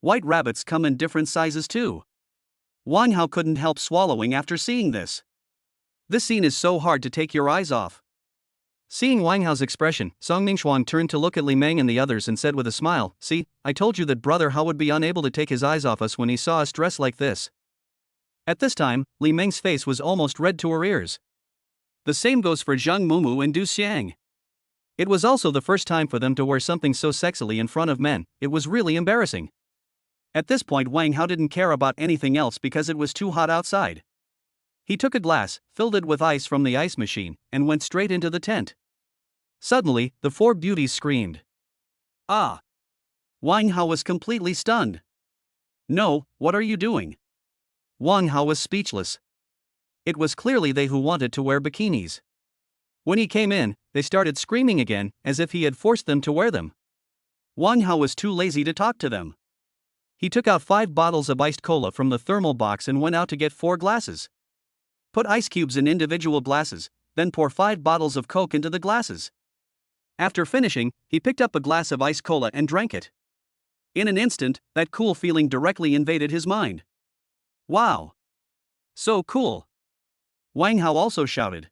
White rabbits come in different sizes too. Wang Hao couldn't help swallowing after seeing this. This scene is so hard to take your eyes off. Seeing Wang Hao's expression, Song Ningxuan turned to look at Li Meng and the others and said with a smile, "See, I told you that brother Hao would be unable to take his eyes off us when he saw us dressed like this." At this time, Li Meng's face was almost red to her ears. The same goes for Zhang Mumu and Du Xiang. It was also the first time for them to wear something so sexily in front of men, it was really embarrassing. At this point Wang Hao didn't care about anything else because it was too hot outside. He took a glass, filled it with ice from the ice machine, and went straight into the tent. Suddenly, the four beauties screamed. Ah! Wang Hao was completely stunned. No, what are you doing? Wang Hao was speechless. It was clearly they who wanted to wear bikinis. When he came in, they started screaming again, as if he had forced them to wear them. Wang Hao was too lazy to talk to them. He took out 5 bottles of iced cola from the thermal box and went out to get 4 glasses. Put ice cubes in individual glasses, then pour 5 bottles of Coke into the glasses. After finishing, he picked up a glass of iced cola and drank it. In an instant, that cool feeling directly invaded his mind. Wow! So cool! Wang Hao also shouted.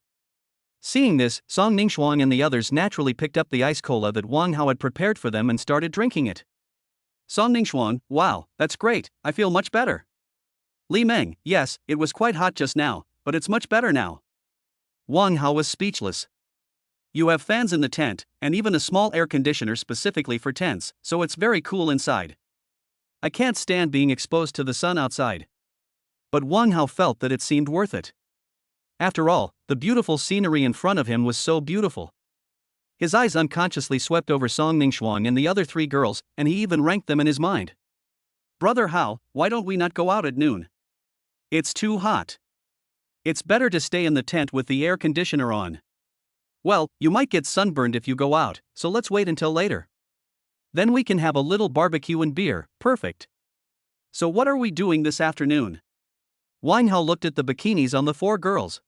Seeing this, Song Ningxuan and the others naturally picked up the ice cola that Wang Hao had prepared for them and started drinking it. Song Ningxuan, wow, that's great, I feel much better. Li Meng, yes, it was quite hot just now, but it's much better now. Wang Hao was speechless. You have fans in the tent, and even a small air conditioner specifically for tents, so it's very cool inside. I can't stand being exposed to the sun outside. But Wang Hao felt that it seemed worth it. After all, the beautiful scenery in front of him was so beautiful. His eyes unconsciously swept over Song Ningxuan and the other 3 girls, and he even ranked them in his mind. Brother Hao, why don't we not go out at noon? It's too hot. It's better to stay in the tent with the air conditioner on. Well, you might get sunburned if you go out, so let's wait until later. Then we can have a little barbecue and beer, perfect. So what are we doing this afternoon? Wang Hao looked at the bikinis on the four girls.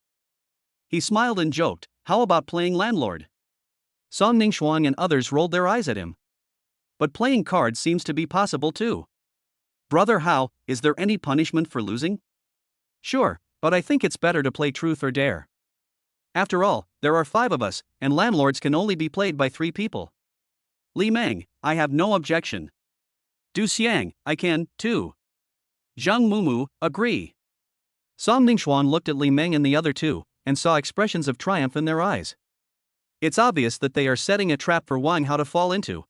He smiled and joked, how about playing landlord? Song Ningxuang and others rolled their eyes at him. But playing cards seems to be possible too. Brother Hao, is there any punishment for losing? Sure, but I think it's better to play truth or dare. After all, there are 5 of us, and landlords can only be played by 3 people. Li Meng, I have no objection. Du Xiang, I can, too. Zhang Mumu, agree. Song Ningxuan looked at Li Meng and the other 2, and saw expressions of triumph in their eyes. It's obvious that they are setting a trap for Wang Hao to fall into.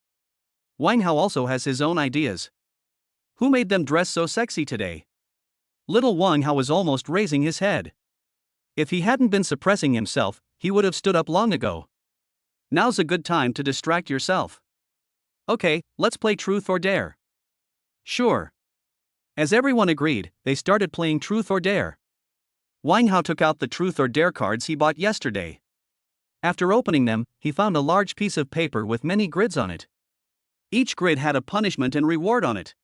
Wang Hao also has his own ideas. Who made them dress so sexy today? Little Wang Hao was almost raising his head. If he hadn't been suppressing himself, he would have stood up long ago. Now's a good time to distract yourself. Okay, let's play truth or dare. Sure. As everyone agreed, they started playing truth or dare. Wang Hao took out the truth or dare cards he bought yesterday. After opening them, he found a large piece of paper with many grids on it. Each grid had a punishment and reward on it.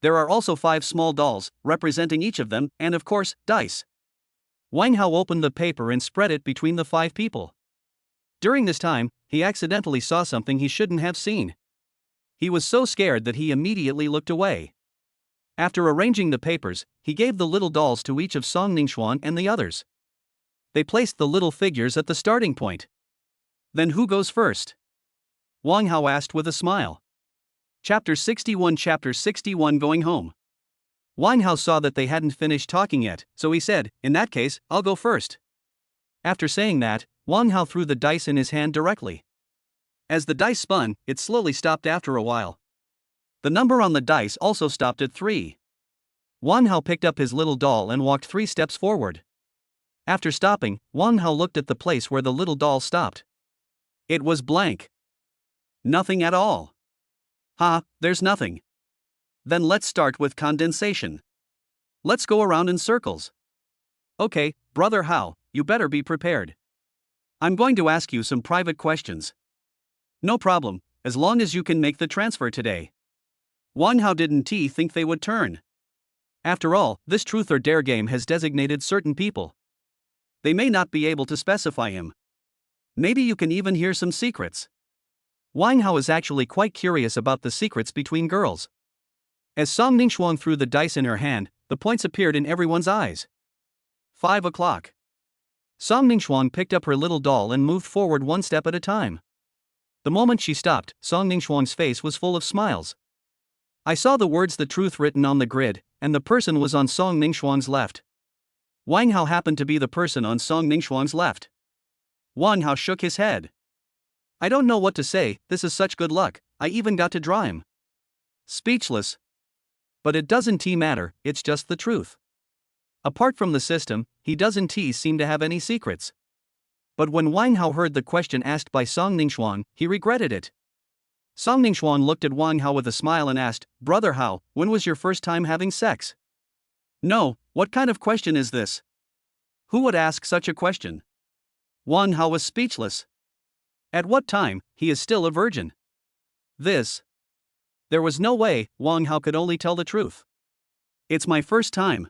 There are also 5 small dolls, representing each of them, and of course, dice. Wang Hao opened the paper and spread it between the 5 people. During this time, he accidentally saw something he shouldn't have seen. He was so scared that he immediately looked away. After arranging the papers, he gave the little dolls to each of Song Ningxuan and the others. They placed the little figures at the starting point. Then who goes first? Wang Hao asked with a smile. Chapter 61 Going home. Wang Hao saw that they hadn't finished talking yet, so he said, in that case, I'll go first. After saying that, Wang Hao threw the dice in his hand directly. As the dice spun, it slowly stopped after a while. The number on the dice also stopped at 3. Wang Hao picked up his little doll and walked 3 steps forward. After stopping, Wang Hao looked at the place where the little doll stopped. It was blank. Nothing at all. There's nothing. Then let's start with condensation. Let's go around in circles. Okay, Brother Hao, you better be prepared. I'm going to ask you some private questions. No problem, as long as you can make the transfer today. Wang Hao didn't think they would turn. After all, this truth or dare game has designated certain people. They may not be able to specify him. Maybe you can even hear some secrets. Wang Hao is actually quite curious about the secrets between girls. As Song Ningxuang threw the dice in her hand, the points appeared in everyone's eyes. 5 o'clock. Song Ningxuang picked up her little doll and moved forward 1 step at a time. The moment she stopped, Song Ningxuang's face was full of smiles. I saw the words "the truth" written on the grid, and the person was on Song Ningxuang's left. Wang Hao happened to be the person on Song Ningxuang's left. Wang Hao shook his head. I don't know what to say, this is such good luck, I even got to draw him. Speechless. But it doesn't matter, it's just the truth. Apart from the system, he doesn't seem to have any secrets. But when Wang Hao heard the question asked by Song Ningxuang, he regretted it. Song Ningxuan looked at Wang Hao with a smile and asked, Brother Hao, when was your first time having sex? No, what kind of question is this? Who would ask such a question? Wang Hao was speechless. At what time? He is still a virgin. There was no way Wang Hao could only tell the truth. It's my first time.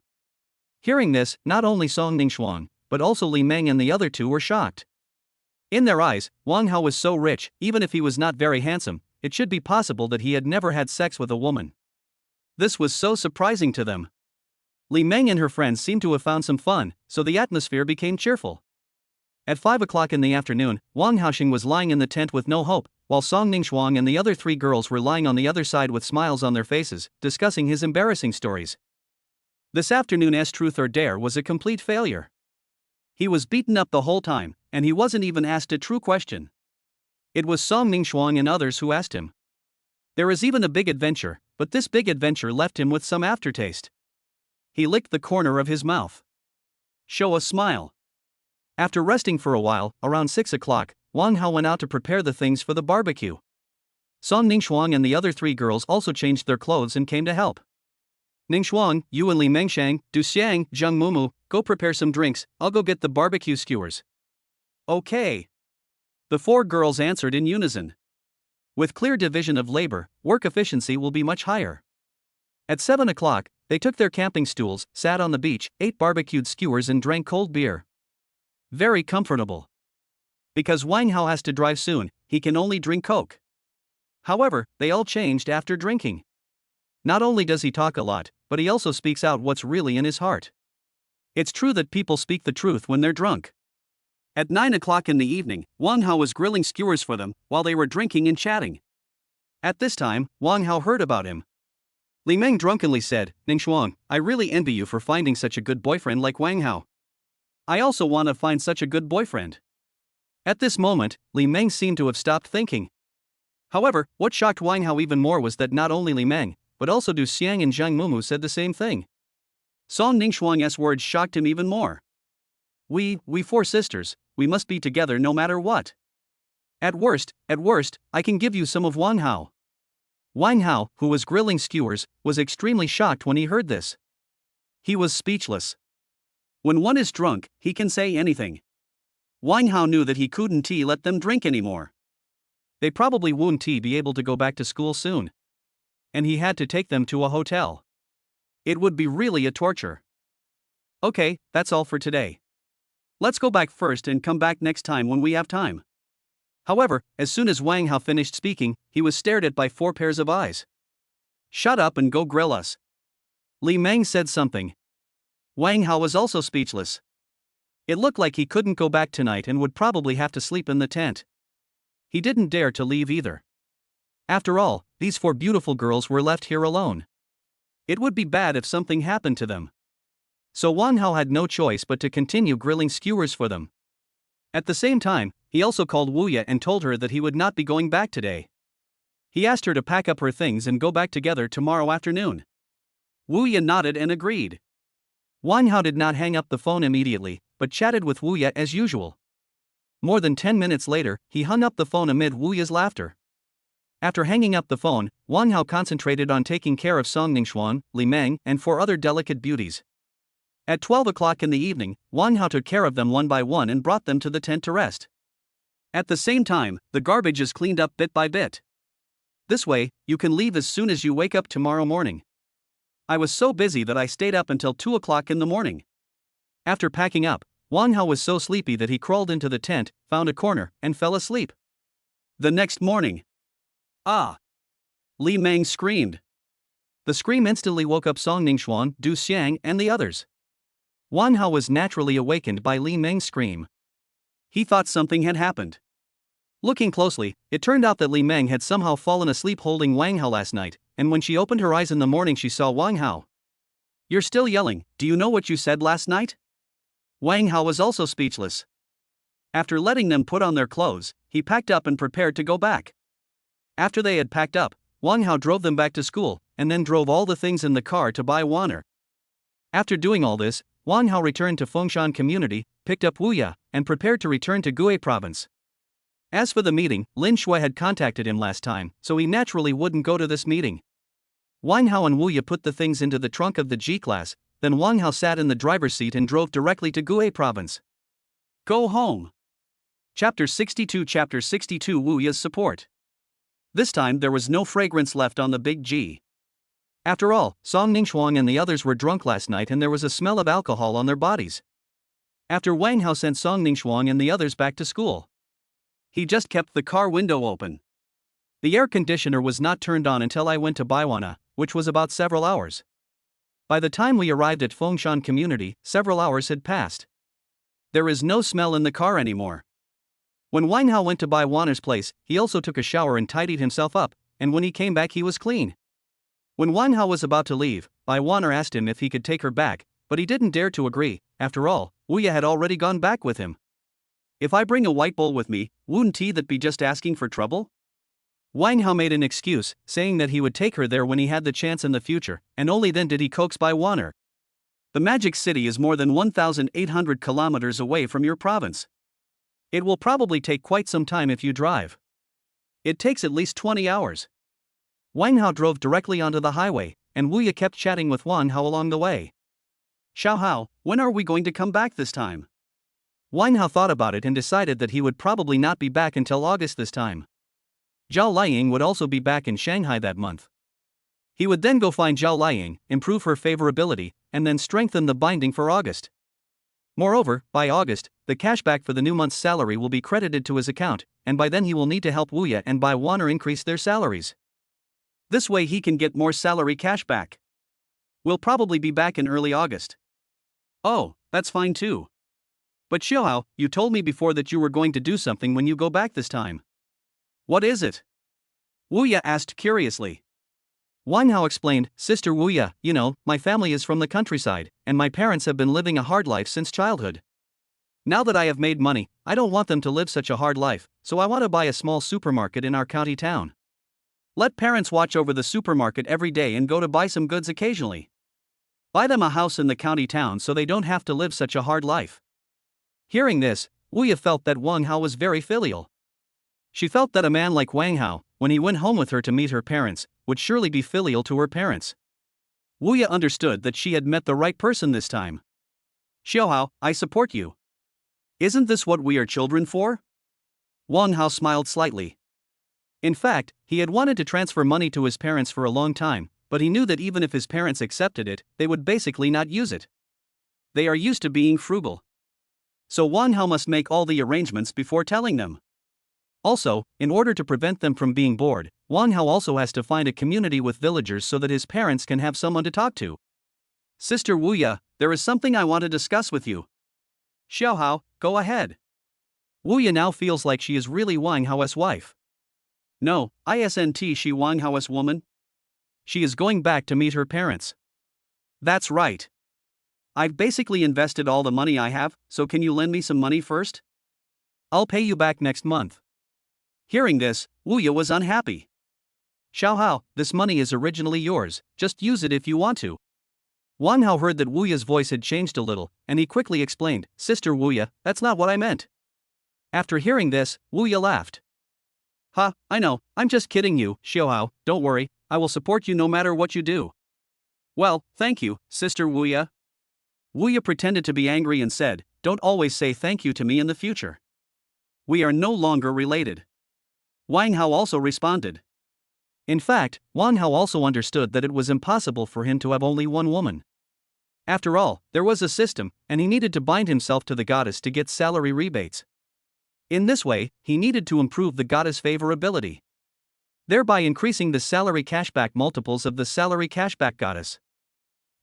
Hearing this, not only Song Ningxuan, but also Li Meng and the other 2 were shocked. In their eyes, Wang Hao was so rich, even if he was not very handsome, it should be possible that he had never had sex with a woman. This was so surprising to them. Li Meng and her friends seemed to have found some fun, so the atmosphere became cheerful. At 5 o'clock in the afternoon, Wang Haoxing was lying in the tent with no hope, while Song Ningxuang and the other 3 girls were lying on the other side with smiles on their faces, discussing his embarrassing stories. This afternoon's truth or dare was a complete failure. He was beaten up the whole time, and he wasn't even asked a true question. It was Song Ningxuang and others who asked him. There is even a big adventure, but this big adventure left him with some aftertaste. He licked the corner of his mouth. Show a smile. After resting for a while, around 6 o'clock, Wang Hao went out to prepare the things for the barbecue. Song Ningxuang and the other 3 girls also changed their clothes and came to help. Ningxuang, you and Li Mengshang, Du Xiang, Zhang Mumu, go prepare some drinks, I'll go get the barbecue skewers. Okay. The four girls answered in unison. With clear division of labor, work efficiency will be much higher. At 7 o'clock, they took their camping stools, sat on the beach, ate barbecued skewers and drank cold beer. Very comfortable. Because Wang Hao has to drive soon, he can only drink Coke. However, they all changed after drinking. Not only does he talk a lot, but he also speaks out what's really in his heart. It's true that people speak the truth when they're drunk. At 9 o'clock in the evening, Wang Hao was grilling skewers for them while they were drinking and chatting. At this time, Wang Hao heard about him. Li Meng drunkenly said, "Ningshuang, I really envy you for finding such a good boyfriend like Wang Hao. I also want to find such a good boyfriend." At this moment, Li Meng seemed to have stopped thinking. However, what shocked Wang Hao even more was that not only Li Meng, but also Du Xiang and Zhang Mumu said the same thing. Song Ningxuang's words shocked him even more. We four sisters, we must be together no matter what. At worst, I can give you some of Wang Hao. Wang Hao, who was grilling skewers, was extremely shocked when he heard this. He was speechless. When one is drunk, he can say anything. Wang Hao knew that he couldn't let them drink anymore. They probably wouldn't be able to go back to school soon. And he had to take them to a hotel. It would be really a torture. Okay, that's all for today. Let's go back first and come back next time when we have time. However, as soon as Wang Hao finished speaking, he was stared at by 4 pairs of eyes. Shut up and go grill us. Li Meng said something. Wang Hao was also speechless. It looked like he couldn't go back tonight and would probably have to sleep in the tent. He didn't dare to leave either. After all, these 4 beautiful girls were left here alone. It would be bad if something happened to them. So Wang Hao had no choice but to continue grilling skewers for them. At the same time, he also called Wu Ye and told her that he would not be going back today. He asked her to pack up her things and go back together tomorrow afternoon. Wu Ye nodded and agreed. Wang Hao did not hang up the phone immediately, but chatted with Wu Ye as usual. More than 10 minutes later, he hung up the phone amid Wu Ye's laughter. After hanging up the phone, Wang Hao concentrated on taking care of Song Ningxuan, Li Meng, and 4 other delicate beauties. At 12 o'clock in the evening, Wang Hao took care of them one by one and brought them to the tent to rest. At the same time, the garbage is cleaned up bit by bit. This way, you can leave as soon as you wake up tomorrow morning. I was so busy that I stayed up until 2 o'clock in the morning. After packing up, Wang Hao was so sleepy that he crawled into the tent, found a corner, and fell asleep. The next morning. Ah! Li Meng screamed. The scream instantly woke up Song Ningxuan, Du Xiang, and the others. Wang Hao was naturally awakened by Li Meng's scream. He thought something had happened. Looking closely, it turned out that Li Meng had somehow fallen asleep holding Wang Hao last night, and when she opened her eyes in the morning she saw Wang Hao. "You're still yelling, do you know what you said last night?" Wang Hao was also speechless. After letting them put on their clothes, he packed up and prepared to go back. After they had packed up, Wang Hao drove them back to school, and then drove all the things in the car to buy water. After doing all this, Wang Hao returned to Fengshan community, picked up Wu Ye, and prepared to return to Gue province. As for the meeting, Lin Shui had contacted him last time, so he naturally wouldn't go to this meeting. Wang Hao and Wu Ye put the things into the trunk of the G-Class, then Wang Hao sat in the driver's seat and drove directly to Gue province. Go home. Chapter 62 Wu Ye's support. This time there was no fragrance left on the big G. After all, Song Ningxuan and the others were drunk last night and there was a smell of alcohol on their bodies. After Wang Hao sent Song Ningxuan and the others back to school, he just kept the car window open. The air conditioner was not turned on until I went to Baiwana, which was about several hours. By the time we arrived at Fengshan community, several hours had passed. There is no smell in the car anymore. When Wang Hao went to Baiwana's place, he also took a shower and tidied himself up, and when he came back he was clean. When Wang Hao was about to leave, Baiwana asked him if he could take her back, but he didn't dare to agree. After all, Wu Ye had already gone back with him. "If I bring a white bull with me, wouldn't that be just asking for trouble?" Wang Hao made an excuse, saying that he would take her there when he had the chance in the future, and only then did he coax Baiwana. The magic city is more than 1,800 kilometers away from your province. It will probably take quite some time if you drive. It takes at least 20 hours. Wang Hao drove directly onto the highway, and Wu Ye kept chatting with Wang Hao along the way. "Xiao Hao, when are we going to come back this time?" Wang Hao thought about it and decided that he would probably not be back until August this time. Zhao Liang would also be back in Shanghai that month. He would then go find Zhao Liang, improve her favorability, and then strengthen the binding for August. Moreover, by August, the cashback for the new month's salary will be credited to his account, and by then he will need to help Wu Ya and Bai Wan increase their salaries. This way he can get more salary cashback. We'll probably be back in early August. Oh, that's fine too. But Xiaohao, you told me before that you were going to do something when you go back this time. What is it? Wu Ya asked curiously. Wang Hao explained, Sister Wu Ya, you know, my family is from the countryside, and my parents have been living a hard life since childhood. Now that I have made money, I don't want them to live such a hard life, so I want to buy a small supermarket in our county town. Let parents watch over the supermarket every day and go to buy some goods occasionally. Buy them a house in the county town so they don't have to live such a hard life. Hearing this, Wu Ya felt that Wang Hao was very filial. She felt that a man like Wang Hao, when he went home with her to meet her parents, would surely be filial to her parents. Wu Ya understood that she had met the right person this time. Xiaohao, I support you. Isn't this what we are children for? Wang Hao smiled slightly. In fact, he had wanted to transfer money to his parents for a long time, but he knew that even if his parents accepted it, they would basically not use it. They are used to being frugal. So Wang Hao must make all the arrangements before telling them. Also, in order to prevent them from being bored, Wang Hao also has to find a community with villagers so that his parents can have someone to talk to. Sister Wu Ya, there is something I want to discuss with you. Xiaohao, go ahead. Wu Ya now feels like she is really Wang Hao's wife. No, isn't she Wang Hao's woman? She is going back to meet her parents. That's right. I've basically invested all the money I have, so can you lend me some money first? I'll pay you back next month. Hearing this, Wu Ya was unhappy. Xiaohao, this money is originally yours, just use it if you want to. Wang Hao heard that Wu Ya's voice had changed a little, and he quickly explained, Sister Wu Ya, that's not what I meant. After hearing this, Wu Ya laughed. Ha, I know, I'm just kidding you, Xiaohao, don't worry, I will support you no matter what you do. Well, thank you, Sister Wu Ya. Wu Ya pretended to be angry and said, don't always say thank you to me in the future. We are no longer related. Wang Hao also responded. In fact, Wang Hao also understood that it was impossible for him to have only one woman. After all, there was a system, and he needed to bind himself to the goddess to get salary rebates. In this way, he needed to improve the goddess' favorability, thereby increasing the salary cashback multiples of the salary cashback goddess.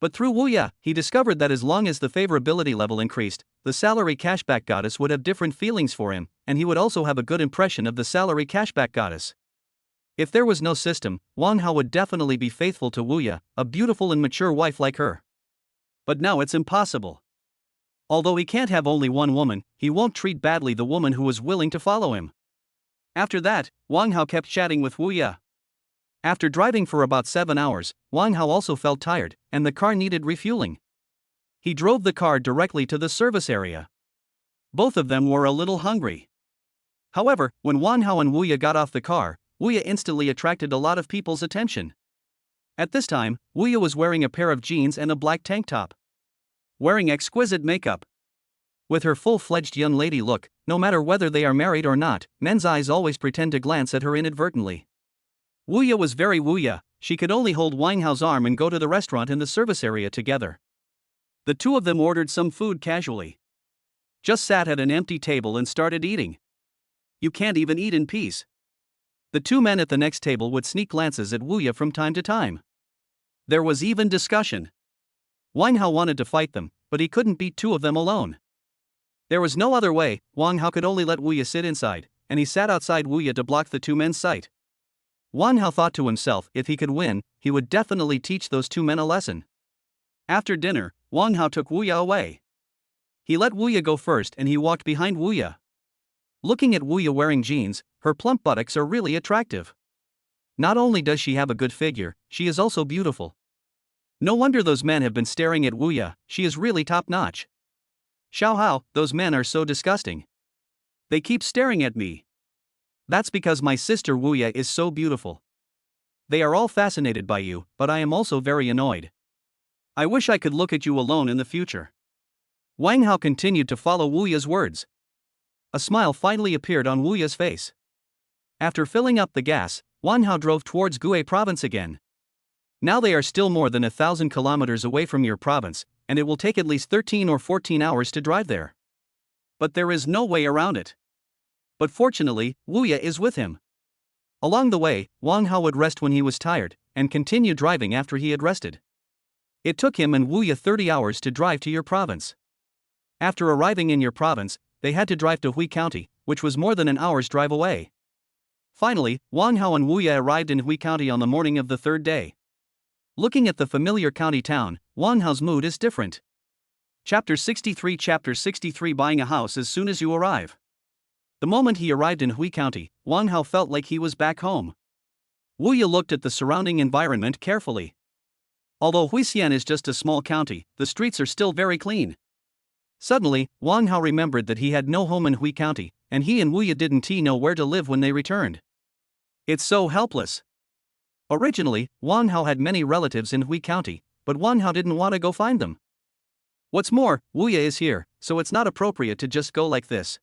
But through Wu Ya, he discovered that as long as the favorability level increased, the salary cashback goddess would have different feelings for him, and he would also have a good impression of the salary cashback goddess. If there was no system, Wang Hao would definitely be faithful to Wu Ya, a beautiful and mature wife like her. But now it's impossible. Although he can't have only one woman, he won't treat badly the woman who was willing to follow him. After that, Wang Hao kept chatting with Wu Ya. After driving for about 7 hours, Wang Hao also felt tired, and the car needed refueling. He drove the car directly to the service area. Both of them were a little hungry. However, when Wang Hao and Wu Ya got off the car, Wu Ya instantly attracted a lot of people's attention. At this time, Wu Ya was wearing a pair of jeans and a black tank top, wearing exquisite makeup. With her full-fledged young lady look, no matter whether they are married or not, men's eyes always pretend to glance at her inadvertently. Wu Ya was very Wu Ya, she could only hold Wang Hao's arm and go to the restaurant in the service area together. The two of them ordered some food casually. Just sat at an empty table and started eating. You can't even eat in peace. The two men at the next table would sneak glances at Wu Ya from time to time. There was even discussion. Wang Hao wanted to fight them, but he couldn't beat two of them alone. There was no other way, Wang Hao could only let Wu Ya sit inside, and he sat outside Wu Ya to block the two men's sight. Wang Hao thought to himself if he could win, he would definitely teach those two men a lesson. After dinner, Wang Hao took Wu Ya away. He let Wu Ya go first and he walked behind Wu Ya. Looking at Wu Ya wearing jeans, her plump buttocks are really attractive. Not only does she have a good figure, she is also beautiful. No wonder those men have been staring at Wu Ya, she is really top-notch. Xiaohao, those men are so disgusting. They keep staring at me. That's because my sister Wu Ya is so beautiful. They are all fascinated by you, but I am also very annoyed. I wish I could look at you alone in the future. Wang Hao continued to follow Wu Ya's words. A smile finally appeared on Wu Ya's face. After filling up the gas, Wang Hao drove towards Gui province again. Now they are still more than 1,000 kilometers away from your province, and it will take at least 13 or 14 hours to drive there. But there is no way around it. But fortunately, Wu Ya is with him. Along the way, Wang Hao would rest when he was tired, and continue driving after he had rested. It took him and Wu Ya 30 hours to drive to your province. After arriving in your province, they had to drive to Hui County, which was more than an hour's drive away. Finally, Wang Hao and Wu Ya arrived in Hui County on the morning of the third day. Looking at the familiar county town, Wang Hao's mood is different. Chapter 63 Buying a house as soon as you arrive. The moment he arrived in Hui County, Wang Hao felt like he was back home. Wu Ya looked at the surrounding environment carefully. Although Huixian is just a small county, the streets are still very clean. Suddenly, Wang Hao remembered that he had no home in Hui County, and he and Wu Ya didn't know where to live when they returned. It's so helpless. Originally, Wang Hao had many relatives in Hui County, but Wang Hao didn't want to go find them. What's more, Wu Ya is here, so it's not appropriate to just go like this.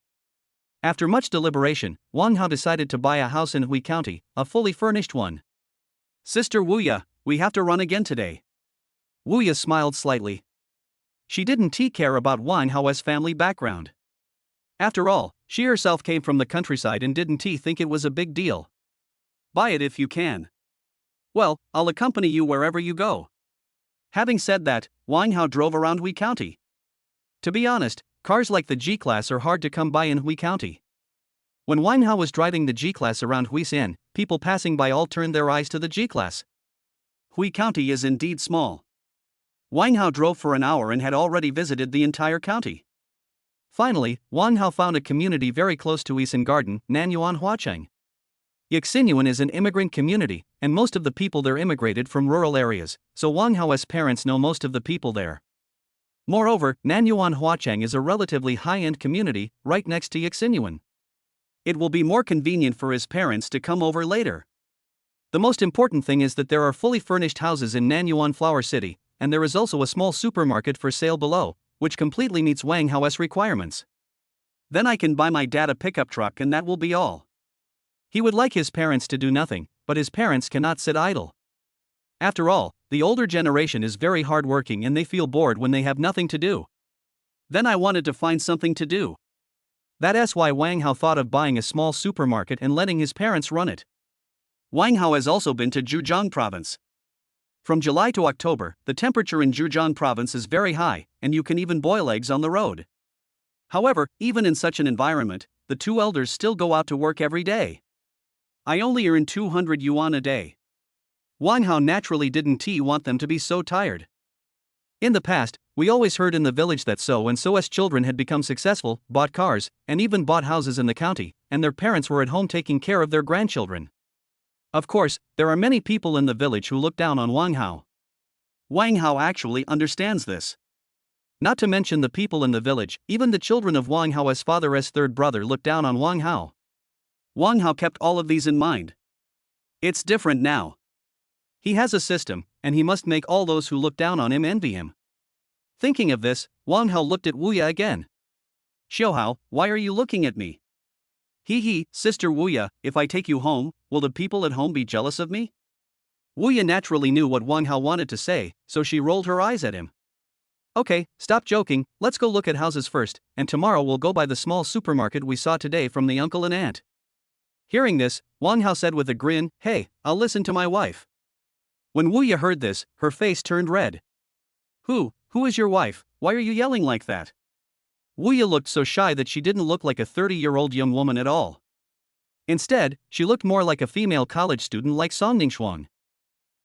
After much deliberation, Wang Hao decided to buy a house in Hui County, a fully furnished one. Sister Wu Ya, we have to run again today. Wu Ya smiled slightly. She didn't care about Wang Hao's family background. After all, she herself came from the countryside and didn't think it was a big deal. Buy it if you can. Well, I'll accompany you wherever you go. Having said that, Wang Hao drove around Hui County. To be honest, cars like the G-Class are hard to come by in Hui County. When Wang Hao was driving the G-Class around Huixian, people passing by all turned their eyes to the G-Class. Hui County is indeed small. Wang Hao drove for an hour and had already visited the entire county. Finally, Wang Hao found a community very close to Yisan Garden, Nanyuan Huacheng. Yixinyuan is an immigrant community, and most of the people there immigrated from rural areas, so Wang Hao's parents know most of the people there. Moreover, Nanyuan Huacheng is a relatively high-end community, right next to Yixinyuan. It will be more convenient for his parents to come over later. The most important thing is that there are fully furnished houses in Nanyuan Flower City, and there is also a small supermarket for sale below, which completely meets Wang Hao's requirements. Then I can buy my dad a pickup truck and that will be all. He would like his parents to do nothing, but his parents cannot sit idle. After all, the older generation is very hardworking and they feel bored when they have nothing to do. Then I wanted to find something to do. That's why Wang Hao thought of buying a small supermarket and letting his parents run it. Wang Hao has also been to Zhejiang province. From July to October, the temperature in Zhejiang province is very high, and you can even boil eggs on the road. However, even in such an environment, the two elders still go out to work every day. I only earn 200 yuan a day. Wang Hao naturally didn't want them to be so tired. In the past, we always heard in the village that so-and-so's children had become successful, bought cars, and even bought houses in the county, and their parents were at home taking care of their grandchildren. Of course, there are many people in the village who look down on Wang Hao. Wang Hao actually understands this. Not to mention the people in the village, even the children of Wang Hao's father's third brother look down on Wang Hao. Wang Hao kept all of these in mind. It's different now. He has a system, and he must make all those who look down on him envy him. Thinking of this, Wang Hao looked at Wu Ya again. Xiaohao, why are you looking at me? Sister Wu Ya, if I take you home, will the people at home be jealous of me? Wu Ya naturally knew what Wang Hao wanted to say, so she rolled her eyes at him. Okay, stop joking, let's go look at houses first, and tomorrow we'll go by the small supermarket we saw today from the uncle and aunt. Hearing this, Wang Hao said with a grin, hey, I'll listen to my wife. When Wu Ya heard this, her face turned red. Who is your wife? Why are you yelling like that? Wu Ya looked so shy that she didn't look like a 30-year-old young woman at all. Instead, she looked more like a female college student like Song Ningxuang.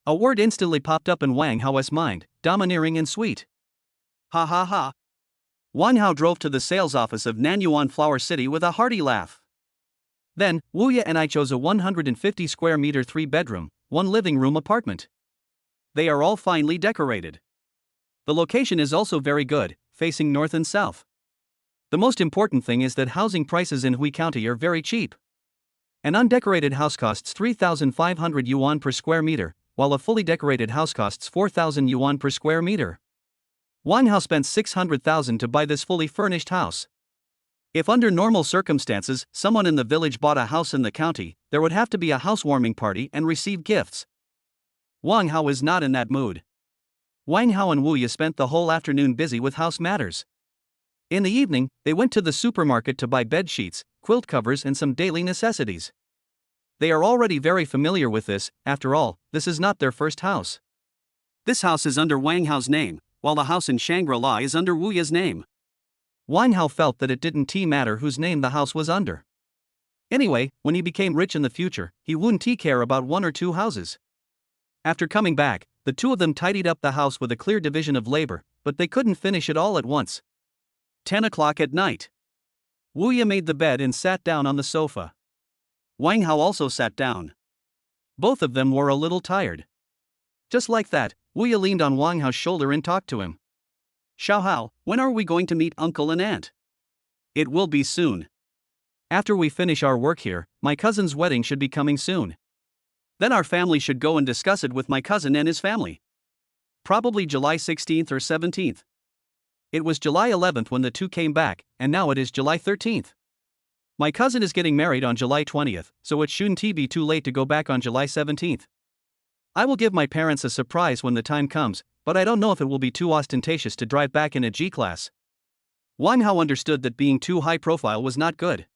A word instantly popped up in Wang Hao's mind, domineering and sweet. Ha ha ha. Wang Hao drove to the sales office of Nanyuan Flower City with a hearty laugh. Then, Wu Ya and I chose a 150 square meter 3-bedroom, 1 living room apartment. They are all finely decorated. The location is also very good, facing north and south. The most important thing is that housing prices in Hui County are very cheap. An undecorated house costs 3,500 yuan per square meter, while a fully decorated house costs 4,000 yuan per square meter. Wang Hao spent 600,000 to buy this fully furnished house. If under normal circumstances someone in the village bought a house in the county, there would have to be a housewarming party and receive gifts. Wang Hao is not in that mood. Wang Hao and Wu Ye spent the whole afternoon busy with house matters. In the evening, they went to the supermarket to buy bed sheets, quilt covers and some daily necessities. They are already very familiar with this. After all, this is not their first house. This house is under Wang Hao's name, while the house in Shangri-La is under Wu Ye's name. Wang Hao felt that it didn't matter whose name the house was under. Anyway, when he became rich in the future, he wouldn't care about one or two houses. After coming back, the two of them tidied up the house with a clear division of labor, but they couldn't finish it all at once. 10 o'clock at night. Wu Ye made the bed and sat down on the sofa. Wang Hao also sat down. Both of them were a little tired. Just like that, Wu Ye leaned on Wang Hao's shoulder and talked to him. Xiao Hao, when are we going to meet uncle and aunt? It will be soon. After we finish our work here, my cousin's wedding should be coming soon. Then our family should go and discuss it with my cousin and his family. Probably July 16th or 17th. It was July 11th when the two came back, and now it is July 13th. My cousin is getting married on July 20th, so it shouldn't be too late to go back on July 17th. I will give my parents a surprise when the time comes, but I don't know if it will be too ostentatious to drive back in a G-Class. Wang Hao understood that being too high profile was not good.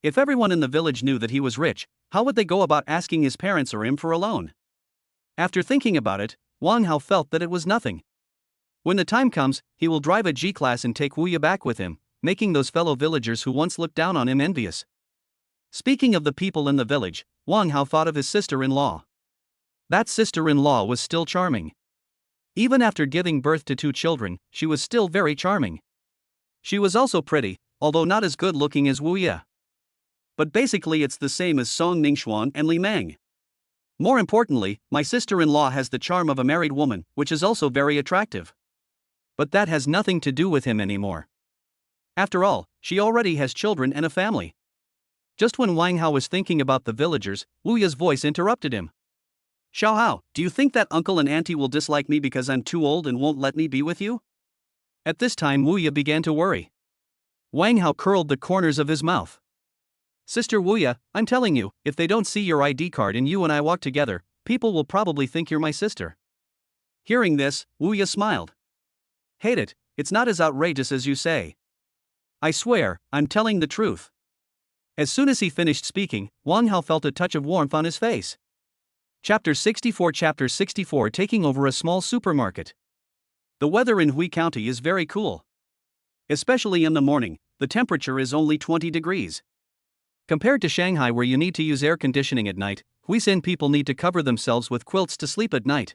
If everyone in the village knew that he was rich, how would they go about asking his parents or him for a loan? After thinking about it, Wang Hao felt that it was nothing. When the time comes, he will drive a G-Class and take Wu Ye back with him, making those fellow villagers who once looked down on him envious. Speaking of the people in the village, Wang Hao thought of his sister-in-law. That sister-in-law was still charming. Even after giving birth to two children, she was still very charming. She was also pretty, although not as good-looking as Wu Ye. But basically it's the same as Song Ningxuan and Li Meng. More importantly, my sister-in-law has the charm of a married woman, which is also very attractive. But that has nothing to do with him anymore. After all, she already has children and a family. Just when Wang Hao was thinking about the villagers, Wu Ye's voice interrupted him. Xiao Hao, do you think that uncle and auntie will dislike me because I'm too old and won't let me be with you? At this time Wu Ye began to worry. Wang Hao curled the corners of his mouth. Sister Wu Ye, I'm telling you, if they don't see your ID card and you and I walk together, people will probably think you're my sister. Hearing this, Wu Ye smiled. Hate it, it's not as outrageous as you say. I swear, I'm telling the truth. As soon as he finished speaking, Wang Hao felt a touch of warmth on his face. Chapter 64 Taking over a small supermarket. The weather in Hui County is very cool. Especially in the morning, the temperature is only 20 degrees. Compared to Shanghai where you need to use air conditioning at night, Huizen people need to cover themselves with quilts to sleep at night.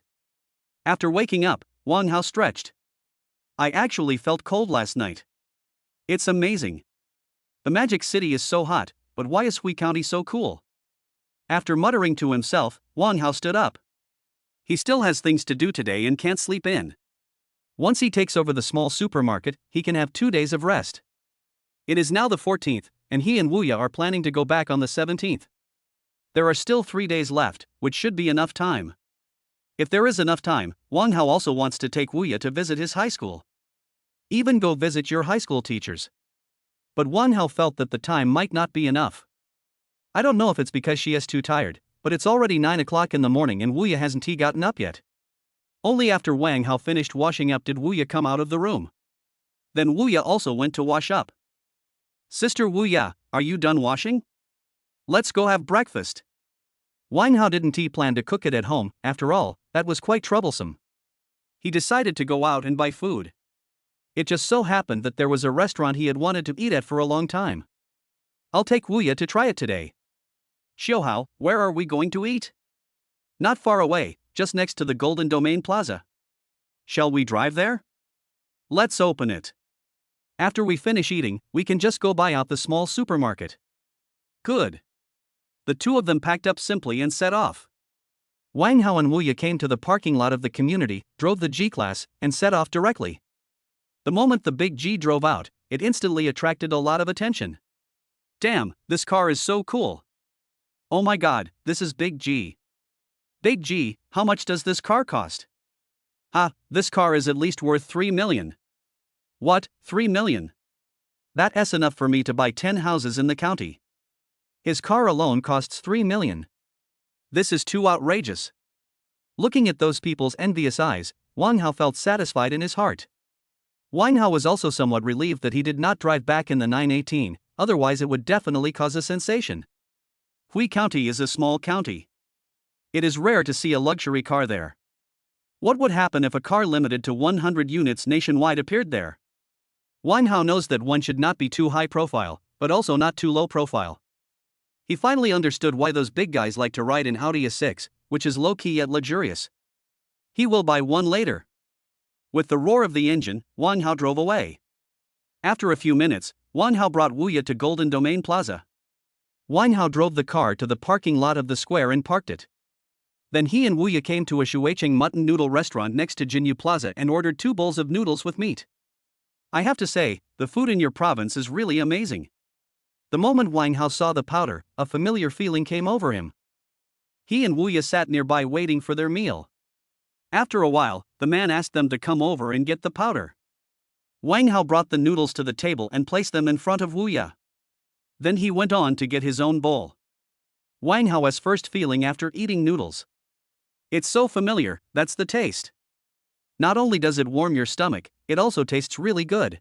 After waking up, Wang Hao stretched. I actually felt cold last night. It's amazing. The Magic City is so hot, but why is Hui County so cool? After muttering to himself, Wang Hao stood up. He still has things to do today and can't sleep in. Once he takes over the small supermarket, he can have 2 days of rest. It is now the 14th, and he and Wu Ye are planning to go back on the 17th. There are still 3 days left, which should be enough time. If there is enough time, Wang Hao also wants to take Wu Ye to visit his high school. Even go visit your high school teachers. But Wang Hao felt that the time might not be enough. I don't know if it's because she is too tired, but it's already 9 o'clock in the morning and Wu Ye hasn't gotten up yet. Only after Wang Hao finished washing up did Wu Ye come out of the room. Then Wu Ye also went to wash up. Sister Wu Ye, are you done washing? Let's go have breakfast. Wang Hao didn't plan to cook it at home, after all, that was quite troublesome. He decided to go out and buy food. It just so happened that there was a restaurant he had wanted to eat at for a long time. I'll take Wu Ye to try it today. Xiao Hao, where are we going to eat? Not far away, just next to the Golden Domain Plaza. Shall we drive there? Let's open it. After we finish eating, we can just go buy out the small supermarket. Good. The two of them packed up simply and set off. Wang Hao and Wu Ye came to the parking lot of the community, drove the G-Class, and set off directly. The moment the big G drove out, it instantly attracted a lot of attention. Damn, this car is so cool. Oh my god, this is Big G. Big G, how much does this car cost? This car is at least worth 3 million. What, 3 million? That's enough for me to buy 10 houses in the county. His car alone costs 3 million. This is too outrageous. Looking at those people's envious eyes, Wang Hao felt satisfied in his heart. Wang Hao was also somewhat relieved that he did not drive back in the 918, otherwise it would definitely cause a sensation. Hui County is a small county. It is rare to see a luxury car there. What would happen if a car limited to 100 units nationwide appeared there? Wang Hao knows that one should not be too high profile, but also not too low profile. He finally understood why those big guys like to ride in Audi A6, which is low-key yet luxurious. He will buy one later. With the roar of the engine, Wang Hao drove away. After a few minutes, Wang Hao brought Wuya to Golden Domain Plaza. Wang Hao drove the car to the parking lot of the square and parked it. Then he and Wuya came to a Shuicheng mutton noodle restaurant next to Jinyu Plaza and ordered 2 bowls of noodles with meat. I have to say, the food in your province is really amazing. The moment Wang Hao saw the powder, a familiar feeling came over him. He and Wuya sat nearby waiting for their meal. After a while, the man asked them to come over and get the powder. Wang Hao brought the noodles to the table and placed them in front of Wuya. Then he went on to get his own bowl. Wang Hao's first feeling after eating noodles. It's so familiar, that's the taste. Not only does it warm your stomach, it also tastes really good.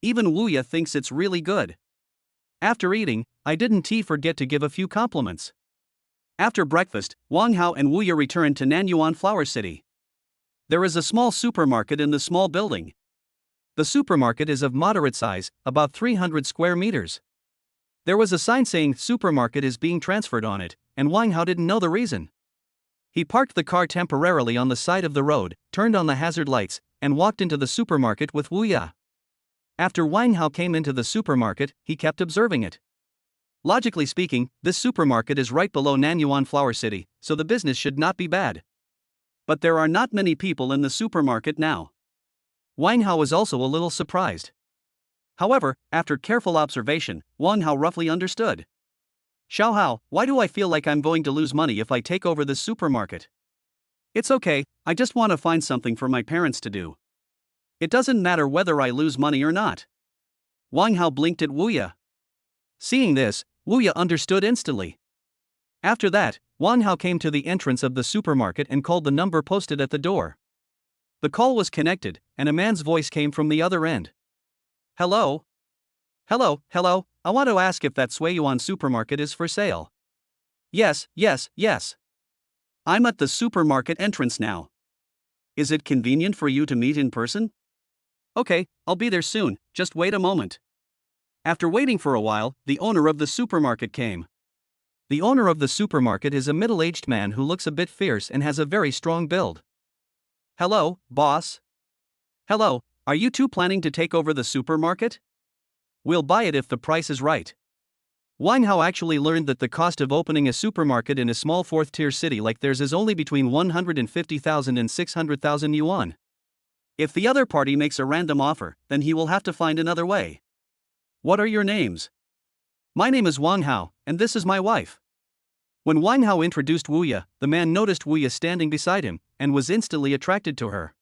Even Wuya thinks it's really good. After eating, I didn't forget to give a few compliments. After breakfast, Wang Hao and Wuya returned to Nanyuan Flower City. There is a small supermarket in the small building. The supermarket is of moderate size, about 300 square meters. There was a sign saying supermarket is being transferred on it, and Wang Hao didn't know the reason. He parked the car temporarily on the side of the road, turned on the hazard lights, and walked into the supermarket with Wuya. After Wang Hao came into the supermarket, he kept observing it. Logically speaking, this supermarket is right below Nanyuan Flower City, so the business should not be bad. But there are not many people in the supermarket now. Wang Hao was also a little surprised. However, after careful observation, Wang Hao roughly understood. Xiao Hao, why do I feel like I'm going to lose money if I take over this supermarket? It's okay, I just want to find something for my parents to do. It doesn't matter whether I lose money or not. Wang Hao blinked at Wuya. Seeing this, Wuya understood instantly. After that, Wang Hao came to the entrance of the supermarket and called the number posted at the door. The call was connected, and a man's voice came from the other end. Hello? Hello, I want to ask if that Suiyuan supermarket is for sale. Yes. I'm at the supermarket entrance now. Is it convenient for you to meet in person? Okay, I'll be there soon, just wait a moment. After waiting for a while, the owner of the supermarket came. The owner of the supermarket is a middle-aged man who looks a bit fierce and has a very strong build. Hello, boss. Hello, are you two planning to take over the supermarket? We'll buy it if the price is right. Wang Hao actually learned that the cost of opening a supermarket in a small fourth-tier city like theirs is only between 150,000 and 600,000 yuan. If the other party makes a random offer, then he will have to find another way. What are your names? My name is Wang Hao, and this is my wife. When Wang Hao introduced Wuya, the man noticed Wuya standing beside him, and was instantly attracted to her.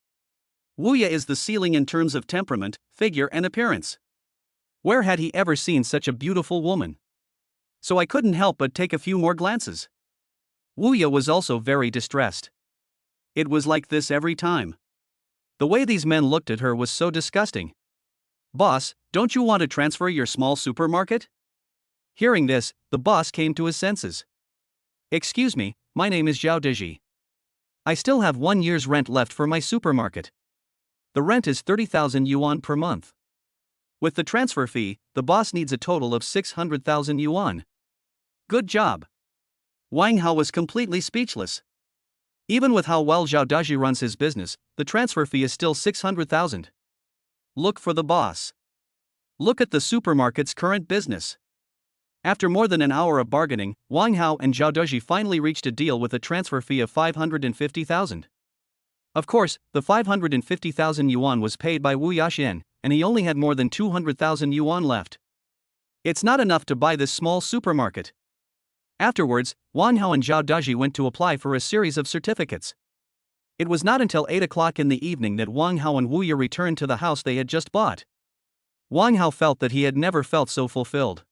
Wuya is the ceiling in terms of temperament, figure and appearance. Where had he ever seen such a beautiful woman? So I couldn't help but take a few more glances. Wuya was also very distressed. It was like this every time. The way these men looked at her was so disgusting. Boss, don't you want to transfer your small supermarket? Hearing this, the boss came to his senses. Excuse me, my name is Zhao Deji. I still have 1 year's rent left for my supermarket. The rent is 30,000 yuan per month. With the transfer fee, the boss needs a total of 600,000 yuan. Good job. Wang Hao was completely speechless. Even with how well Zhao Daji runs his business, the transfer fee is still 600,000. Look for the boss. Look at the supermarket's current business. After more than an hour of bargaining, Wang Hao and Zhao Daji finally reached a deal with a transfer fee of 550,000. Of course, the 550,000 yuan was paid by Wu Yaxin, and he only had more than 200,000 yuan left. It's not enough to buy this small supermarket. Afterwards, Wang Hao and Zhao Daji went to apply for a series of certificates. It was not until 8 o'clock in the evening that Wang Hao and Wu Ye returned to the house they had just bought. Wang Hao felt that he had never felt so fulfilled.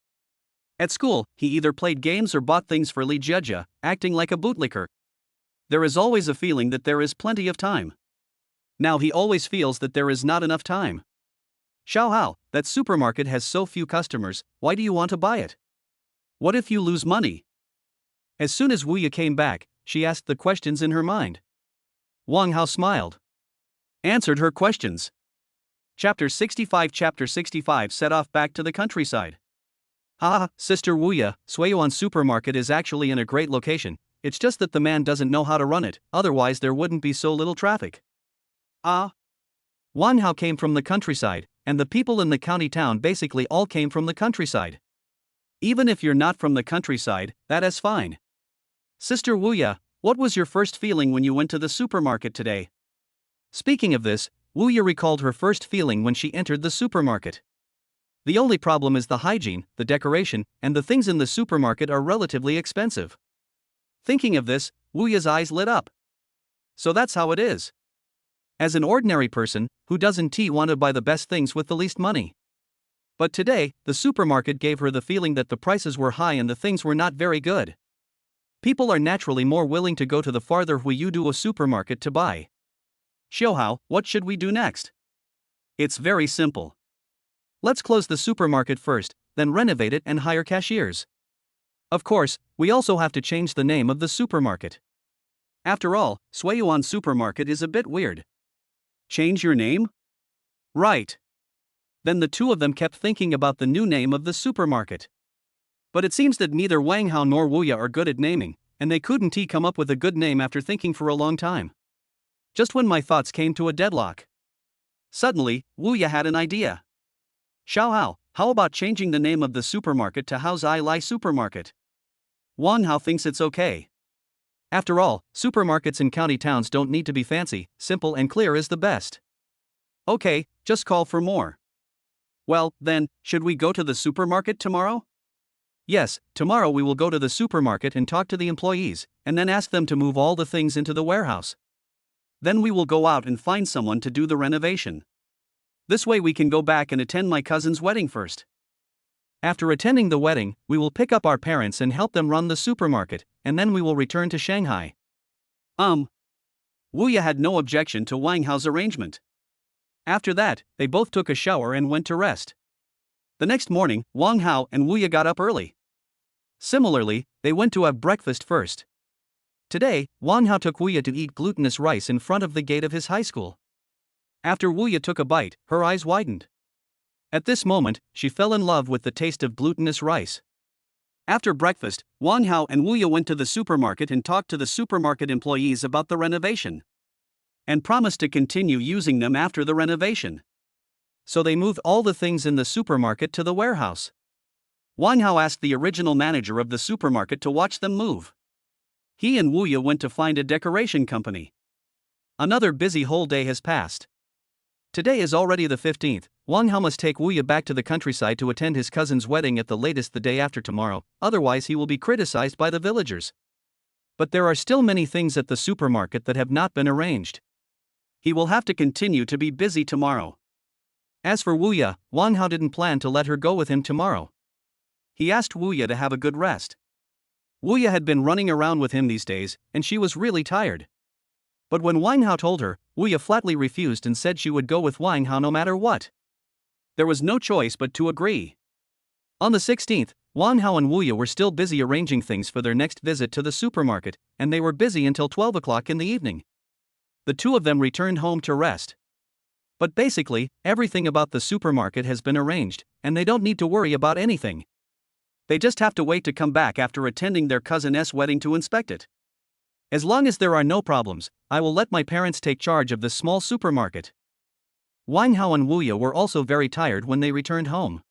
At school, he either played games or bought things for Li Jia, acting like a bootlicker. There is always a feeling that there is plenty of time. Now he always feels that there is not enough time. Xiao Hao, that supermarket has so few customers, why do you want to buy it? What if you lose money? As soon as Wu Ye came back, she asked the questions in her mind. Wang Hao smiled. Answered her questions. Chapter 65 set off back to the countryside. Haha, Sister Wu Ye, Suiyuan supermarket is actually in a great location, it's just that the man doesn't know how to run it, otherwise there wouldn't be so little traffic. Wang Hao came from the countryside, and the people in the county town basically all came from the countryside. Even if you're not from the countryside, that is fine. Sister Wu Ye, what was your first feeling when you went to the supermarket today? Speaking of this, Wu Ye recalled her first feeling when she entered the supermarket. The only problem is the hygiene, the decoration, and the things in the supermarket are relatively expensive. Thinking of this, Wu Ye's eyes lit up. So that's how it is. As an ordinary person, who doesn't want to buy the best things with the least money? But today, the supermarket gave her the feeling that the prices were high and the things were not very good. People are naturally more willing to go to the farther Huiyuduo supermarket to buy. Xiaohao, what should we do next? It's very simple. Let's close the supermarket first, then renovate it and hire cashiers. Of course, we also have to change the name of the supermarket. After all, Suiyuan supermarket is a bit weird. Change your name? Right. Then the two of them kept thinking about the new name of the supermarket. But it seems that neither Wang Hao nor Wu Ye are good at naming, and they couldn't come up with a good name after thinking for a long time. Just when my thoughts came to a deadlock. Suddenly, Wu Ye had an idea. Xiao Hao, how about changing the name of the supermarket to Hao Zai Lai Supermarket? Wang Hao thinks it's okay. After all, supermarkets in county towns don't need to be fancy, simple and clear is the best. Okay, just call for more. Well, then, should we go to the supermarket tomorrow? Yes, tomorrow we will go to the supermarket and talk to the employees, and then ask them to move all the things into the warehouse. Then we will go out and find someone to do the renovation. This way we can go back and attend my cousin's wedding first. After attending the wedding, we will pick up our parents and help them run the supermarket, and then we will return to Shanghai. Wu Ye had no objection to Wang Hao's arrangement. After that, they both took a shower and went to rest. The next morning, Wang Hao and Wu Ye got up early. Similarly, they went to have breakfast first. Today, Wang Hao took Wu Ye to eat glutinous rice in front of the gate of his high school. After Wu Ye took a bite, her eyes widened. At this moment, she fell in love with the taste of glutinous rice. After breakfast, Wang Hao and Wu Ye went to the supermarket and talked to the supermarket employees about the renovation. And promised to continue using them after the renovation. So they moved all the things in the supermarket to the warehouse. Wang Hao asked the original manager of the supermarket to watch them move. He and Wu Ye went to find a decoration company. Another busy whole day has passed. Today is already the 15th, Wang Hao must take Wu Ye back to the countryside to attend his cousin's wedding at the latest the day after tomorrow, otherwise he will be criticized by the villagers. But there are still many things at the supermarket that have not been arranged. He will have to continue to be busy tomorrow. As for Wu Ye, Wang Hao didn't plan to let her go with him tomorrow. He asked Wu Ye to have a good rest. Wu Ye had been running around with him these days, and she was really tired. But when Wang Hao told her, Wu Ye flatly refused and said she would go with Wang Hao no matter what. There was no choice but to agree. On the 16th, Wang Hao and Wu Ye were still busy arranging things for their next visit to the supermarket, and they were busy until 12 o'clock in the evening. The two of them returned home to rest. But basically, everything about the supermarket has been arranged, and they don't need to worry about anything. They just have to wait to come back after attending their cousin's wedding to inspect it. As long as there are no problems, I will let my parents take charge of this small supermarket. Wang Hao and Wu Ye were also very tired when they returned home.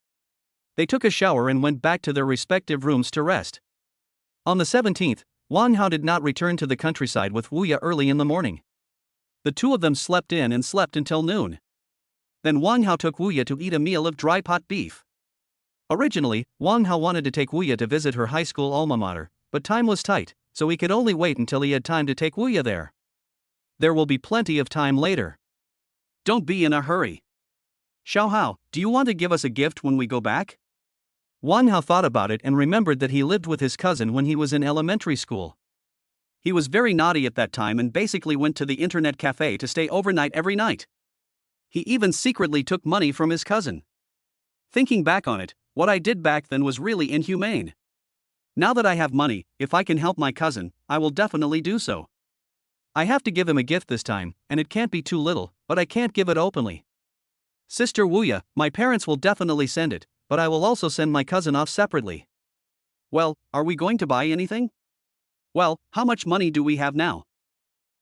They took a shower and went back to their respective rooms to rest. On the 17th, Wang Hao did not return to the countryside with Wu Ye early in the morning. The two of them slept in and slept until noon. Then Wang Hao took Wu Ye to eat a meal of dry pot beef. Originally, Wang Hao wanted to take Wu Ye to visit her high school alma mater, but time was tight, so he could only wait until he had time to take Wu Ye there. there will be plenty of time later. Don't be in a hurry. Xiaohao, do you want to give us a gift when we go back? Wang Hao thought about it and remembered that he lived with his cousin when he was in elementary school. He was very naughty at that time and basically went to the internet cafe to stay overnight every night. He even secretly took money from his cousin. Thinking back on it, what I did back then was really inhumane. Now that I have money, if I can help my cousin, I will definitely do so. I have to give him a gift this time, and it can't be too little, but I can't give it openly. Sister Wuya, my parents will definitely send it, but I will also send my cousin off separately. Well, are we going to buy anything? Well, how much money do we have now?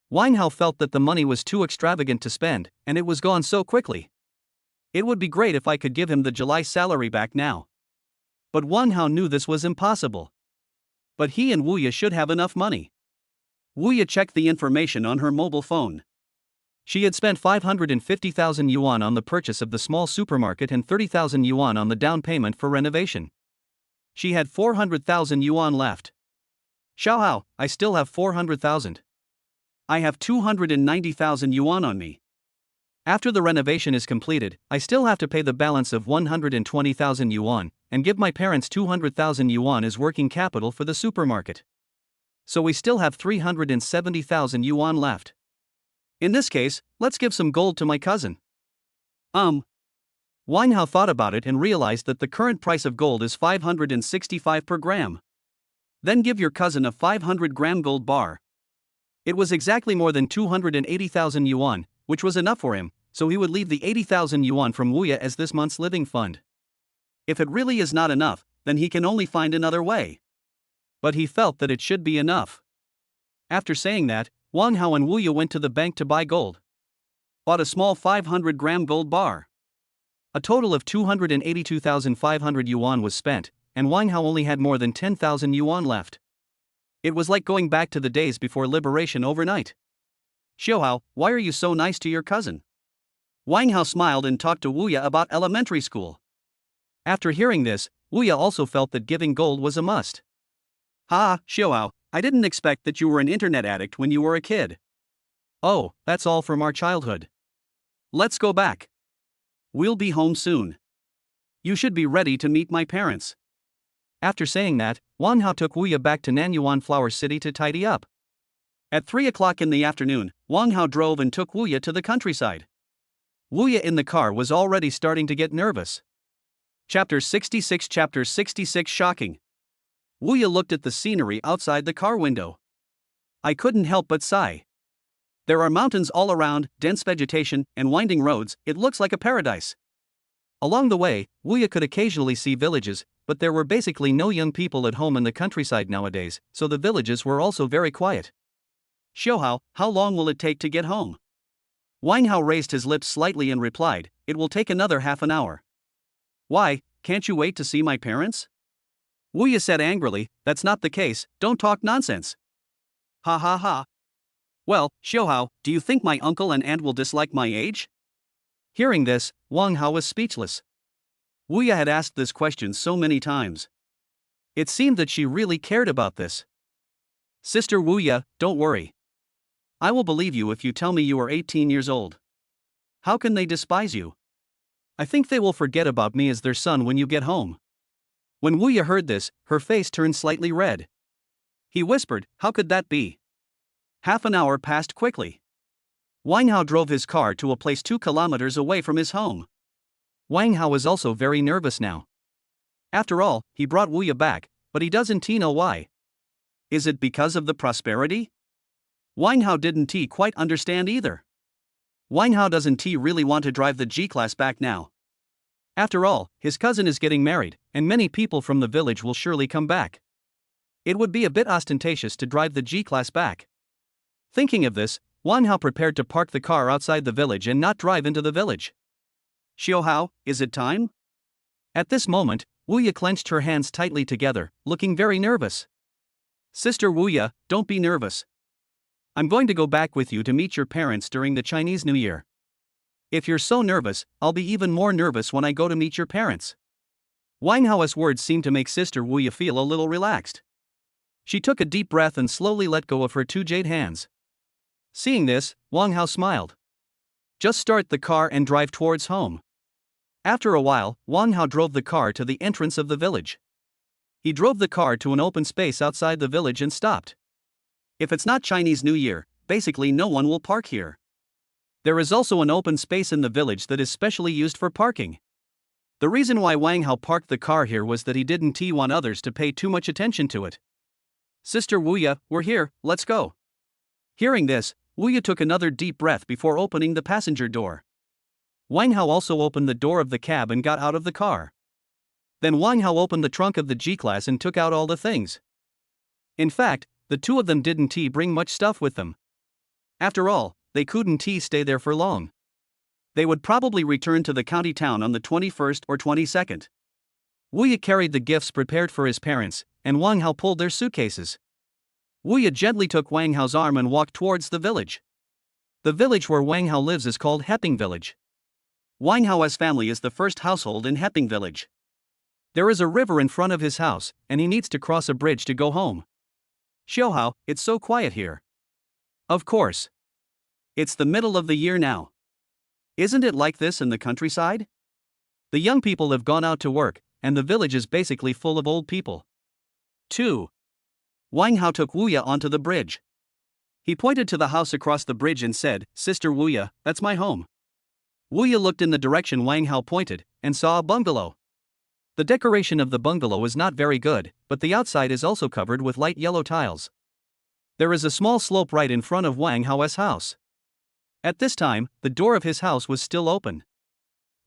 Wang Hao felt that the money was too extravagant to spend, and it was gone so quickly. It would be great if I could give him the July salary back now. But Wang Hao knew this was impossible. But he and Wuya should have enough money. Wuya checked the information on her mobile phone. She had spent 550,000 yuan on the purchase of the small supermarket and 30,000 yuan on the down payment for renovation. She had 400,000 yuan left. Xiaohao, I still have 400,000. I have 290,000 yuan on me. After the renovation is completed, I still have to pay the balance of 120,000 yuan, and give my parents 200,000 yuan as working capital for the supermarket. So we still have 370,000 yuan left. In this case, let's give some gold to my cousin. Wang Hao thought about it and realized that the current price of gold is 565 per gram. Then give your cousin a 500-gram gold bar. It was exactly more than 280,000 yuan, which was enough for him, so he would leave the 80,000 yuan from Wuya as this month's living fund. If it really is not enough, then he can only find another way. But he felt that it should be enough. After saying that, Wang Hao and Wuya went to the bank to buy gold. Bought a small 500-gram gold bar. A total of 282,500 yuan was spent, and Wang Hao only had more than 10,000 yuan left. It was like going back to the days before liberation overnight. Xiaohao, why are you so nice to your cousin? Wang Hao smiled and talked to Wuya about elementary school. After hearing this, Wuya also felt that giving gold was a must. Xiaohao, I didn't expect that you were an internet addict when you were a kid. Oh, that's all from our childhood. Let's go back. We'll be home soon. You should be ready to meet my parents. After saying that, Wang Hao took Wuya back to Nanyuan Flower City to tidy up. At 3 o'clock in the afternoon, Wang Hao drove and took Wuya to the countryside. Wuya in the car was already starting to get nervous. Chapter 66 Shocking. Wuya looked at the scenery outside the car window. I couldn't help but sigh. There are mountains all around, dense vegetation, and winding roads. It looks like a paradise. Along the way, Wuya could occasionally see villages, but there were basically no young people at home in the countryside nowadays, so the villages were also very quiet. Xiaohao, how long will it take to get home? Wang Hao raised his lips slightly and replied, it will take another half an hour. Why, can't you wait to see my parents? Wuya said angrily, that's not the case, don't talk nonsense. Ha ha ha. Well, Xiaohao, do you think my uncle and aunt will dislike my age? Hearing this, Wang Hao was speechless. Wuya had asked this question so many times. It seemed that she really cared about this. Sister Wuya, don't worry. I will believe you if you tell me you are 18 years old. How can they despise you? I think they will forget about me as their son when you get home. When Wuya heard this, her face turned slightly red. He whispered, how could that be? Half an hour passed quickly. Wang Hao drove his car to a place 2 kilometers away from his home. Wang Hao was also very nervous now. After all, he brought Wuya back, but he doesn't know why. Is it because of the prosperity? Wang Hao didn't quite understand either. Wang Hao doesn't really want to drive the G-Class back now. After all, his cousin is getting married, and many people from the village will surely come back. It would be a bit ostentatious to drive the G-Class back. Thinking of this, Wang Hao prepared to park the car outside the village and not drive into the village. Xiaohao, is it time? At this moment, Wuya clenched her hands tightly together, looking very nervous. Sister Wuya, don't be nervous. I'm going to go back with you to meet your parents during the Chinese New Year. If you're so nervous, I'll be even more nervous when I go to meet your parents. Wang Hao's words seemed to make Sister Wuya feel a little relaxed. She took a deep breath and slowly let go of her 2 jade hands. Seeing this, Wang Hao smiled. Just start the car and drive towards home. After a while, Wang Hao drove the car to the entrance of the village. He drove the car to an open space outside the village and stopped. If it's not Chinese New Year, basically no one will park here. There is also an open space in the village that is specially used for parking. The reason why Wang Hao parked the car here was that he didn't want others to pay too much attention to it. Sister Wuya, we're here, let's go. Hearing this, Wuya took another deep breath before opening the passenger door. Wang Hao also opened the door of the cab and got out of the car. Then Wang Hao opened the trunk of the G-Class and took out all the things. In fact, the two of them didn't bring much stuff with them. After all, they couldn't stay there for long. They would probably return to the county town on the 21st or 22nd. Wuya carried the gifts prepared for his parents, and Wang Hao pulled their suitcases. Wuya gently took Wang Hao's arm and walked towards the village. The village where Wang Hao lives is called Heping Village. Wang Hao's family is the first household in Heping Village. There is a river in front of his house, and he needs to cross a bridge to go home. Xiaohao, it's so quiet here. Of course. It's the middle of the year now. Isn't it like this in the countryside? The young people have gone out to work, and the village is basically full of old people. 2. Wang Hao took Wuya onto the bridge. He pointed to the house across the bridge and said, Sister Wuya, that's my home. Wuya looked in the direction Wang Hao pointed, and saw a bungalow. The decoration of the bungalow is not very good, but the outside is also covered with light yellow tiles. There is a small slope right in front of Wang Hao's house. At this time, the door of his house was still open.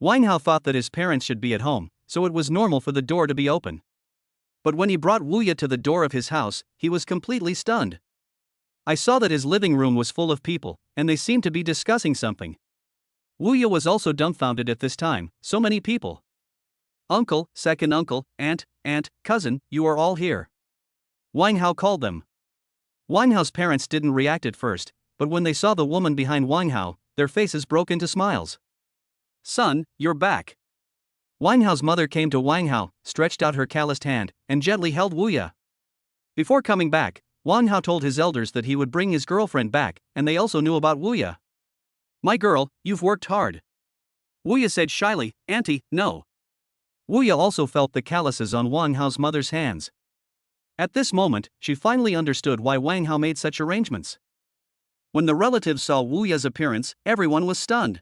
Wang Hao thought that his parents should be at home, so it was normal for the door to be open. But when he brought Wuya to the door of his house, he was completely stunned. I saw that his living room was full of people, and they seemed to be discussing something. Wuya was also dumbfounded at this time, so many people. Uncle, second uncle, aunt, cousin, you are all here. Wang Hao called them. Wang Hao's parents didn't react at first, but when they saw the woman behind Wang Hao, their faces broke into smiles. Son, you're back. Wang Hao's mother came to Wang Hao, stretched out her calloused hand, and gently held Wuya. Before coming back, Wang Hao told his elders that he would bring his girlfriend back, and they also knew about Wuya. My girl, you've worked hard. Wuya said shyly, Auntie, no. Wuya also felt the calluses on Wang Hao's mother's hands. At this moment, she finally understood why Wang Hao made such arrangements. When the relatives saw Wuya's appearance, everyone was stunned.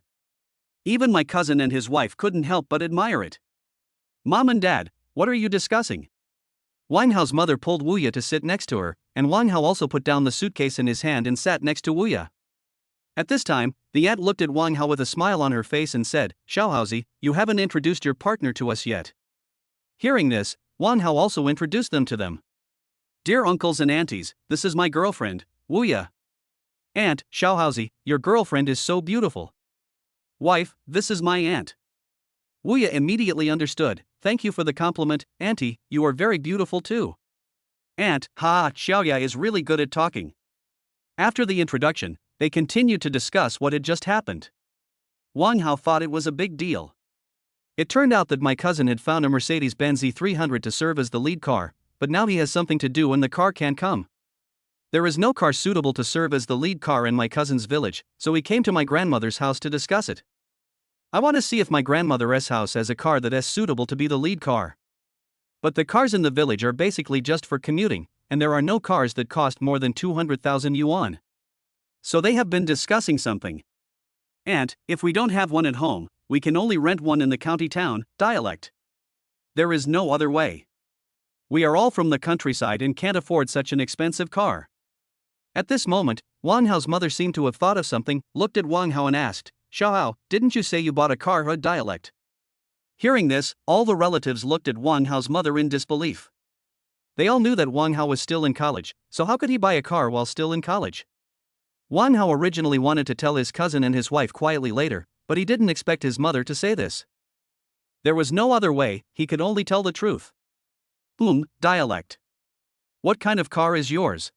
Even my cousin and his wife couldn't help but admire it. Mom and Dad, what are you discussing? Wang Hao's mother pulled Wuya to sit next to her, and Wang Hao also put down the suitcase in his hand and sat next to Wuya. At this time, the aunt looked at Wang Hao with a smile on her face and said, Xiaohaozi, you haven't introduced your partner to us yet. Hearing this, Wang Hao also introduced them to them. Dear uncles and aunties, this is my girlfriend, Wuya. Aunt, Xiaohaozi, your girlfriend is so beautiful. Wife, this is my aunt. Wuya immediately understood, thank you for the compliment, auntie, you are very beautiful too. Aunt, Xiaoya is really good at talking. After the introduction, they continued to discuss what had just happened. Wang Hao thought it was a big deal. It turned out that my cousin had found a Mercedes-Benz E300 to serve as the lead car, but now he has something to do and the car can't come. There is no car suitable to serve as the lead car in my cousin's village, so he came to my grandmother's house to discuss it. I want to see if my grandmother's house has a car that is suitable to be the lead car. But the cars in the village are basically just for commuting, and there are no cars that cost more than 200,000 yuan. So they have been discussing something. And, if we don't have one at home, we can only rent one in the county town, dialect. There is no other way. We are all from the countryside and can't afford such an expensive car. At this moment, Wang Hao's mother seemed to have thought of something, looked at Wang Hao and asked, Xiaohao, didn't you say you bought a car or a dialect? Hearing this, all the relatives looked at Wang Hao's mother in disbelief. They all knew that Wang Hao was still in college, so how could he buy a car while still in college? Wang Hao originally wanted to tell his cousin and his wife quietly later, but he didn't expect his mother to say this. There was no other way, he could only tell the truth. Dialect. What kind of car is yours?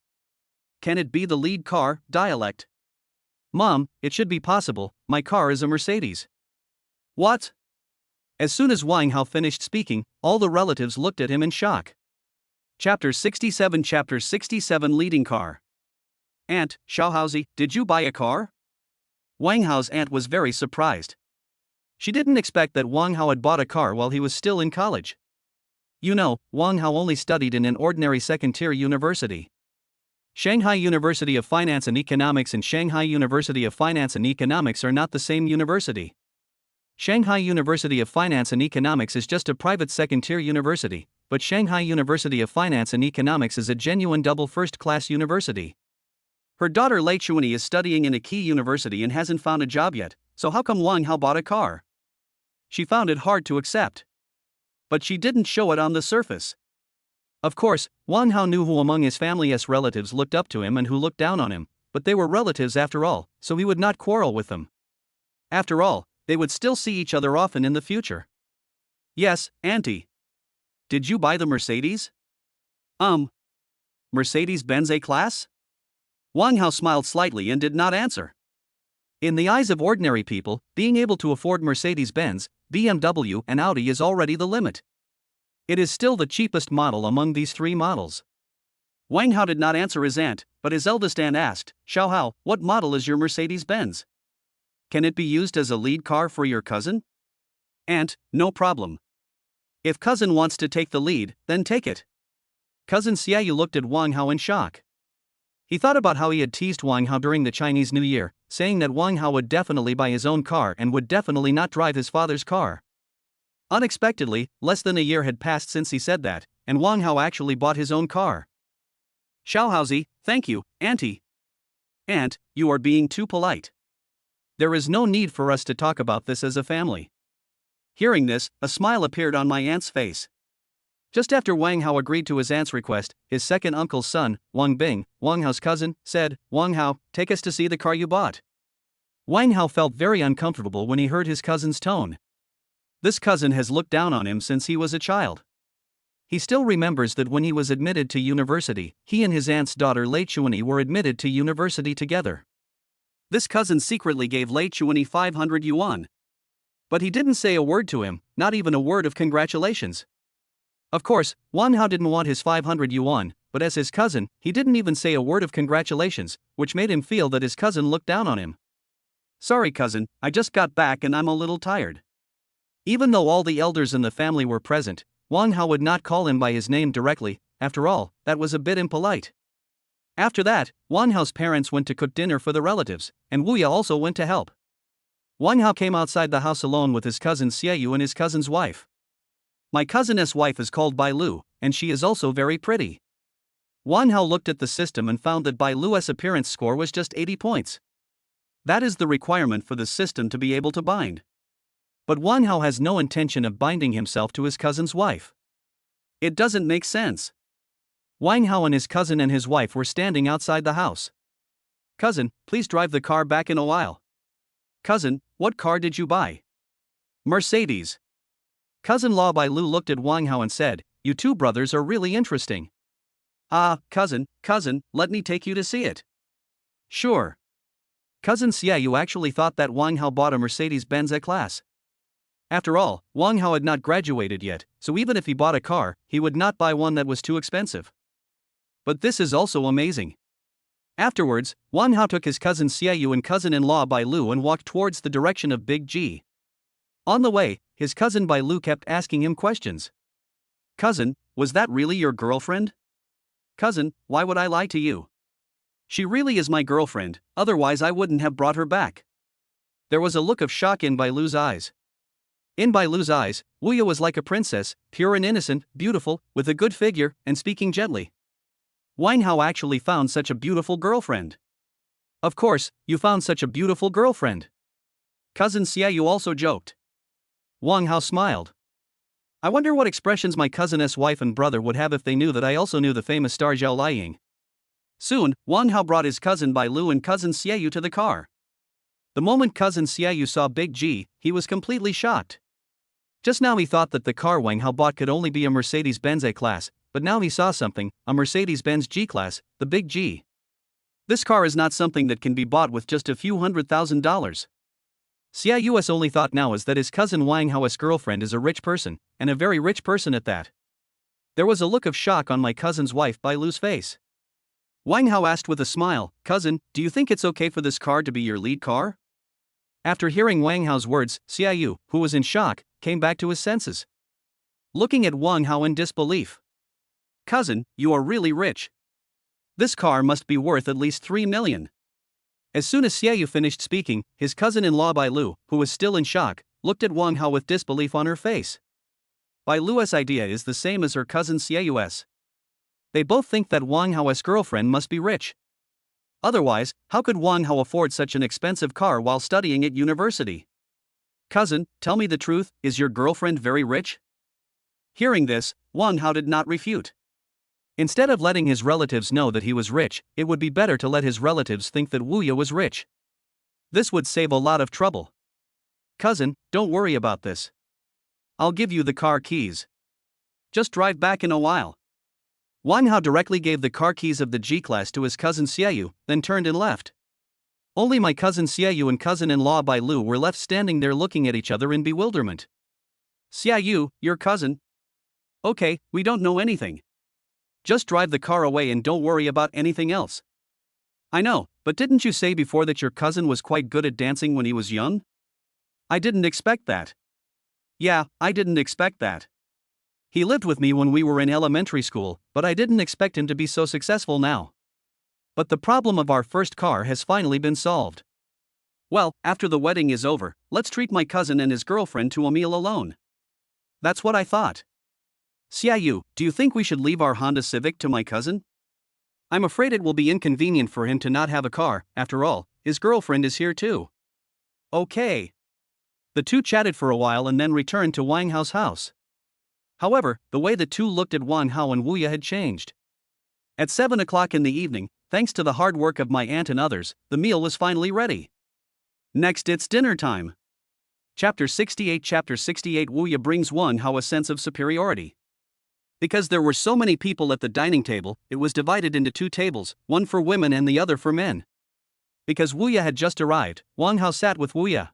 Can it be the lead car, dialect? Mom, it should be possible, my car is a Mercedes. What? As soon as Wang Hao finished speaking, all the relatives looked at him in shock. Chapter 67 Leading Car. Aunt, Xiaohaozi, did you buy a car? Wang Hao's aunt was very surprised. She didn't expect that Wang Hao had bought a car while he was still in college. You know, Wang Hao only studied in an ordinary second-tier university. Shanghai University of Finance and Economics and Shanghai University of Finance and Economics are not the same university. Shanghai University of Finance and Economics is just a private second-tier university, but Shanghai University of Finance and Economics is a genuine double first-class university. Her daughter Lei Chuanyi is studying in a key university and hasn't found a job yet, so how come Wang Hao bought a car? She found it hard to accept. But she didn't show it on the surface. Of course, Wang Hao knew who among his family's relatives looked up to him and who looked down on him, but they were relatives after all, so he would not quarrel with them. After all, they would still see each other often in the future. Yes, Auntie. Did you buy the Mercedes? Mercedes-Benz A-Class? Wang Hao smiled slightly and did not answer. In the eyes of ordinary people, being able to afford Mercedes-Benz, BMW, and Audi is already the limit. It is still the cheapest model among these three models. Wang Hao did not answer his aunt, but his eldest aunt asked, Xiao Hao, what model is your Mercedes-Benz? Can it be used as a lead car for your cousin? Aunt, no problem. If cousin wants to take the lead, then take it. Cousin Xiaoyu looked at Wang Hao in shock. He thought about how he had teased Wang Hao during the Chinese New Year, saying that Wang Hao would definitely buy his own car and would definitely not drive his father's car. Unexpectedly, less than a year had passed since he said that, and Wang Hao actually bought his own car. Xiaohaozi, thank you, Auntie. Aunt, you are being too polite. There is no need for us to talk about this as a family. Hearing this, a smile appeared on my aunt's face. Just after Wang Hao agreed to his aunt's request, his second uncle's son, Wang Bing, Wang Hao's cousin, said, Wang Hao, take us to see the car you bought. Wang Hao felt very uncomfortable when he heard his cousin's tone. This cousin has looked down on him since he was a child. He still remembers that when he was admitted to university, he and his aunt's daughter Lei Chuanyi were admitted to university together. This cousin secretly gave Lei Chuanyi 500 yuan. But he didn't say a word to him, not even a word of congratulations. Of course, Wang Hao didn't want his 500 yuan, but as his cousin, he didn't even say a word of congratulations, which made him feel that his cousin looked down on him. Sorry cousin, I just got back and I'm a little tired. Even though all the elders in the family were present, Wang Hao would not call him by his name directly. After all, that was a bit impolite. After that, Wang Hao's parents went to cook dinner for the relatives, and Wu Ya also went to help. Wang Hao came outside the house alone with his cousin Xiaoyu and his cousin's wife. My cousin's wife is called Bai Lu, and she is also very pretty. Wang Hao looked at the system and found that Bai Lu's appearance score was just 80 points. That is the requirement for the system to be able to bind. But Wang Hao has no intention of binding himself to his cousin's wife. It doesn't make sense. Wang Hao and his cousin and his wife were standing outside the house. Cousin, please drive the car back in a while. Cousin, what car did you buy? Mercedes. Cousin-in-law Bai Lu looked at Wang Hao and said, You two brothers are really interesting. Ah, cousin, let me take you to see it. Sure. Cousin Xiaoyu actually thought that Wang Hao bought a Mercedes-Benz A-Class. After all, Wang Hao had not graduated yet, so even if he bought a car, he would not buy one that was too expensive. But this is also amazing. Afterwards, Wang Hao took his cousin Xiaoyu and cousin-in-law Bai Lu and walked towards the direction of Big G. On the way, his cousin Bai Lu kept asking him questions. Cousin, was that really your girlfriend? Cousin, why would I lie to you? She really is my girlfriend, otherwise I wouldn't have brought her back. There was a look of shock in Bai Lu's eyes. In Bai Lu's eyes, Wu Ya was like a princess, pure and innocent, beautiful, with a good figure, and speaking gently. Wang Hao actually found such a beautiful girlfriend. Of course, you found such a beautiful girlfriend. Cousin Xiaoyu also joked. Wang Hao smiled. I wonder what expressions my cousin's wife and brother would have if they knew that I also knew the famous star Zhao Liying. Soon, Wang Hao brought his cousin Bai Lu and cousin Xiaoyu to the car. The moment cousin Xiaoyu saw Big G, he was completely shocked. Just now he thought that the car Wang Hao bought could only be a Mercedes-Benz A-Class, but now he saw something, a Mercedes-Benz G-Class, the Big G. This car is not something that can be bought with just a few $100,000. Xiaoyu's only thought now is that his cousin Wang Hao's girlfriend is a rich person, and a very rich person at that. There was a look of shock on my cousin's wife Bai Lu's face. Wang Hao asked with a smile, "Cousin, do you think it's okay for this car to be your lead car?" After hearing Wang Hao's words, Xiaoyu, who was in shock, came back to his senses. Looking at Wang Hao in disbelief. "Cousin, you are really rich. This car must be worth at least 3 million. As soon as Xiaoyu finished speaking, his cousin-in-law Bai Lu, who was still in shock, looked at Wang Hao with disbelief on her face. Bai Lu's idea is the same as her cousin Xiaoyu's. They both think that Wang Hao's girlfriend must be rich. Otherwise, how could Wang Hao afford such an expensive car while studying at university? "Cousin, tell me the truth, is your girlfriend very rich?" Hearing this, Wang Hao did not refute. Instead of letting his relatives know that he was rich, it would be better to let his relatives think that Wu Ye was rich. This would save a lot of trouble. "Cousin, don't worry about this. I'll give you the car keys. Just drive back in a while." Wang Hao directly gave the car keys of the G-Class to his cousin Xiaoyu, then turned and left. Only my cousin Xiaoyu and cousin-in-law Bai Lu were left standing there looking at each other in bewilderment. "Xiaoyu, your cousin?" "Okay, we don't know anything. Just drive the car away and don't worry about anything else." "I know, but didn't you say before that your cousin was quite good at dancing when he was young?" "I didn't expect that." "Yeah, I didn't expect that. He lived with me when we were in elementary school, but I didn't expect him to be so successful now. But the problem of our first car has finally been solved. Well, after the wedding is over, let's treat my cousin and his girlfriend to a meal alone." "That's what I thought. Xiaoyu, do you think we should leave our Honda Civic to my cousin? I'm afraid it will be inconvenient for him to not have a car, after all, his girlfriend is here too." "Okay." The two chatted for a while and then returned to Wang Hao's house. However, the way the two looked at Wang Hao and Wu Ye had changed. At 7 o'clock in the evening, thanks to the hard work of my aunt and others, the meal was finally ready. Next, it's dinner time. Chapter 68 Wu Ye brings Wang Hao a sense of superiority. Because there were so many people at the dining table, it was divided into 2 tables, one for women and the other for men. Because Wu Ye had just arrived, Wang Hao sat with Wu Ye.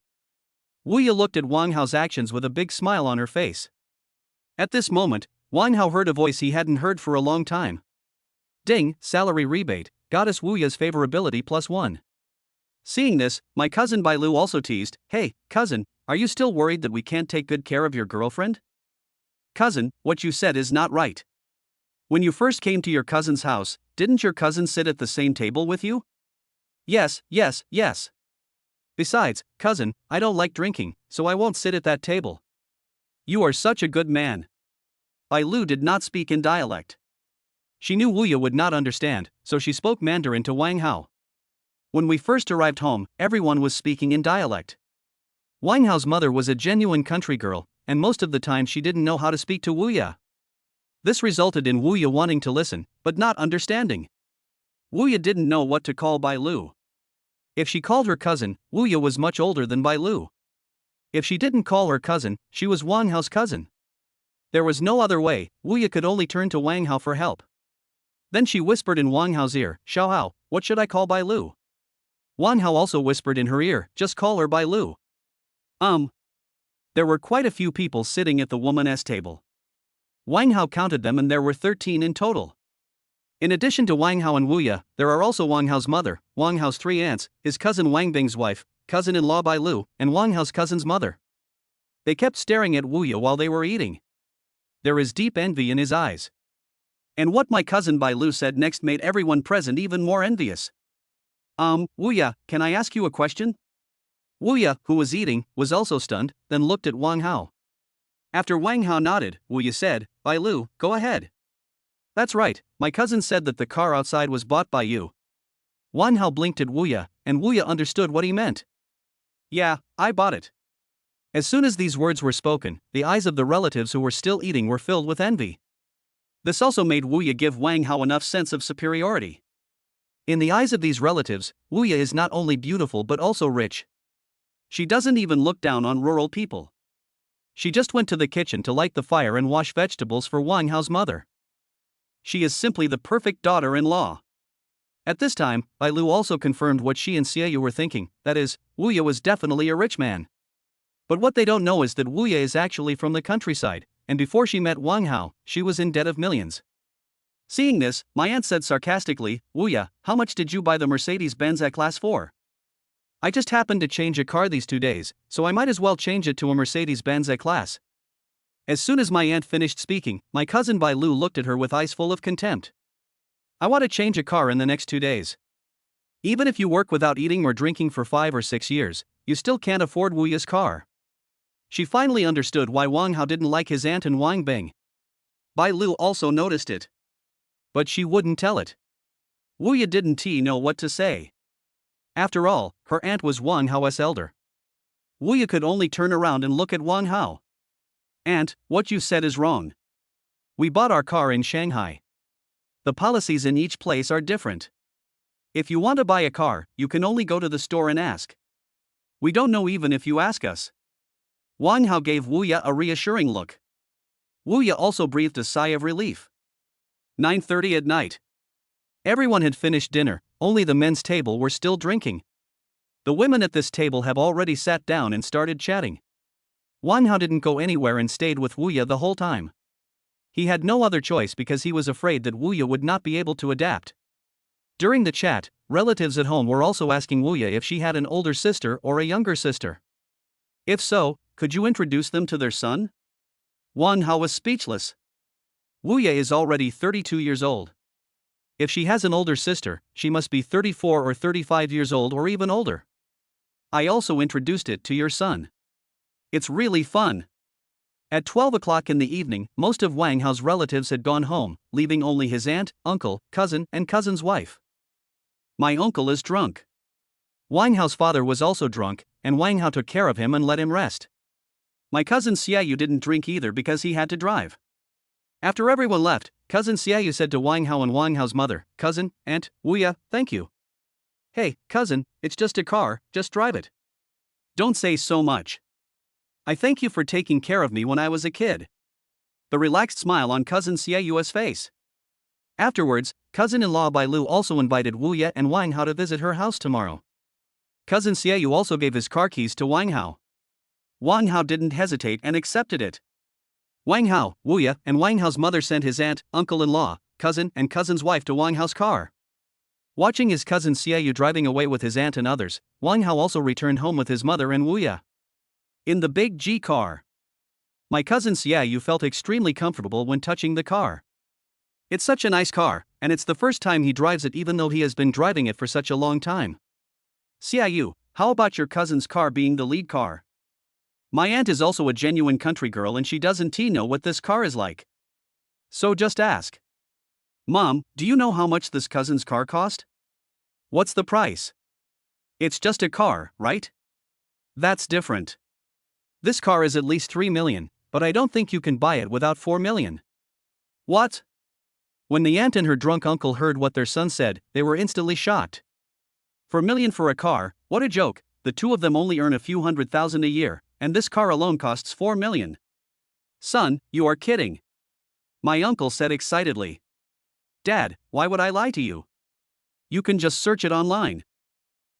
Wu Ye looked at Wang Hao's actions with a big smile on her face. At this moment, Wang Hao heard a voice he hadn't heard for a long time. "Ding, salary rebate, Goddess Wu Ye's favorability +1. Seeing this, my cousin Bai Lu also teased, "Hey, cousin, are you still worried that we can't take good care of your girlfriend?" "Cousin, what you said is not right. When you first came to your cousin's house, didn't your cousin sit at the same table with you?" Yes. "Besides, cousin, I don't like drinking, so I won't sit at that table." "You are such a good man." Bai Lu did not speak in dialect. She knew Wu Ye would not understand, so she spoke Mandarin to Wang Hao. When we first arrived home, everyone was speaking in dialect. Wang Hao's mother was a genuine country girl, and most of the time she didn't know how to speak to Wu Ye. This resulted in Wu Ye wanting to listen, but not understanding. Wu Ye didn't know what to call Bai Lu. If she called her cousin, Wu Ye was much older than Bai Lu. If she didn't call her cousin, she was Wang Hao's cousin. There was no other way, Wu Ye could only turn to Wang Hao for help. Then she whispered in Wang Hao's ear, "Xiao Hao, what should I call Bai Lu?" Wang Hao also whispered in her ear, "Just call her Bai Lu." There were quite a few people sitting at the woman's table. Wang Hao counted them and there were 13 in total. In addition to Wang Hao and Wu Ye, there are also Wang Hao's mother, Wang Hao's 3 aunts, his cousin Wang Bing's wife, cousin-in-law Bai Lu, and Wang Hao's cousin's mother. They kept staring at Wu Ye while they were eating. There is deep envy in his eyes. And what my cousin Bai Lu said next made everyone present even more envious. Wu Ye, can I ask you a question?" Wu Ye, who was eating, was also stunned, then looked at Wang Hao. After Wang Hao nodded, Wu Ye said, "Bai Lu, go ahead." "That's right, my cousin said that the car outside was bought by you." Wang Hao blinked at Wu Ye, and Wu Ye understood what he meant. "Yeah, I bought it." As soon as these words were spoken, the eyes of the relatives who were still eating were filled with envy. This also made Wu Ye give Wang Hao enough sense of superiority. In the eyes of these relatives, Wu Ye is not only beautiful but also rich. She doesn't even look down on rural people. She just went to the kitchen to light the fire and wash vegetables for Wang Hao's mother. She is simply the perfect daughter-in-law. At this time, Bai Lu also confirmed what she and Xiaoyu were thinking, that is, Wu Ye was definitely a rich man. But what they don't know is that Wu Ye is actually from the countryside, and before she met Wang Hao, she was in debt of millions. Seeing this, my aunt said sarcastically, Wuya, how much did you buy the Mercedes-Benz E-Class for? I just happened to change a car these 2 days, so I might as well change it to a Mercedes-Benz E-Class. As soon as my aunt finished speaking, my cousin Bai Lu looked at her with eyes full of contempt. I want to change a car in the next 2 days. Even if you work without eating or drinking for 5 or 6 years, you still can't afford Wuya's car. She finally understood why Wang Hao didn't like his aunt and Wang Bing. Bai Lu also noticed it. But she wouldn't tell it. Wuya didn't know what to say. After all, her aunt was Wang Hao's elder. Wuya could only turn around and look at Wang Hao. Aunt, what you said is wrong. We bought our car in Shanghai. The policies in each place are different. If you want to buy a car, you can only go to the store and ask. We don't know even if you ask us. Wang Hao gave Wuya a reassuring look. Wuya also breathed a sigh of relief. 9:30 at night. Everyone had finished dinner, only the men's table were still drinking. The women at this table have already sat down and started chatting. Wang Hao didn't go anywhere and stayed with Wuya the whole time. He had no other choice because he was afraid that Wuya would not be able to adapt. During the chat, relatives at home were also asking Wuya if she had an older sister or a younger sister. If so, could you introduce them to their son? Wang Hao was speechless. Wuya is already 32 years old. If she has an older sister, she must be 34 or 35 years old or even older. I also introduced it to your son. It's really fun. At 12 o'clock in the evening, most of Wang Hao's relatives had gone home, leaving only his aunt, uncle, cousin, and cousin's wife. My uncle is drunk. Wang Hao's father was also drunk, and Wang Hao took care of him and let him rest. My cousin Xiaoyu didn't drink either because he had to drive. After everyone left, cousin Xiaoyu said to Wang Hao and Wang Hao's mother, Cousin, Aunt, Wuya, thank you. Hey, cousin, it's just a car, just drive it. Don't say so much. I thank you for taking care of me when I was a kid. The relaxed smile on cousin Xiaoyu's face. Afterwards, cousin-in-law Bai Lu also invited Wuya and Wang Hao to visit her house tomorrow. Cousin Xiaoyu also gave his car keys to Wang Hao. Wang Hao didn't hesitate and accepted it. Wang Hao, Wuya, and Wang Hao's mother sent his aunt, uncle-in-law, cousin, and cousin's wife to Wang Hao's car. Watching his cousin Xiaoyu driving away with his aunt and others, Wang Hao also returned home with his mother and Wuya. In the big G car. My cousin Xiaoyu felt extremely comfortable when touching the car. It's such a nice car, and it's the first time he drives it even though he has been driving it for such a long time. Xiaoyu, how about your cousin's car being the lead car? My aunt is also a genuine country girl and she doesn't know what this car is like. So just ask. Mom, do you know how much this cousin's car cost? What's the price? It's just a car, right? That's different. This car is at least 3 million, but I don't think you can buy it without 4 million. What? When the aunt and her drunk uncle heard what their son said, they were instantly shocked. 4 million for a car, what a joke, the two of them only earn a few $100,000 a year, and this car alone costs 4 million. Son, you are kidding. My uncle said excitedly. Dad, why would I lie to you? You can just search it online.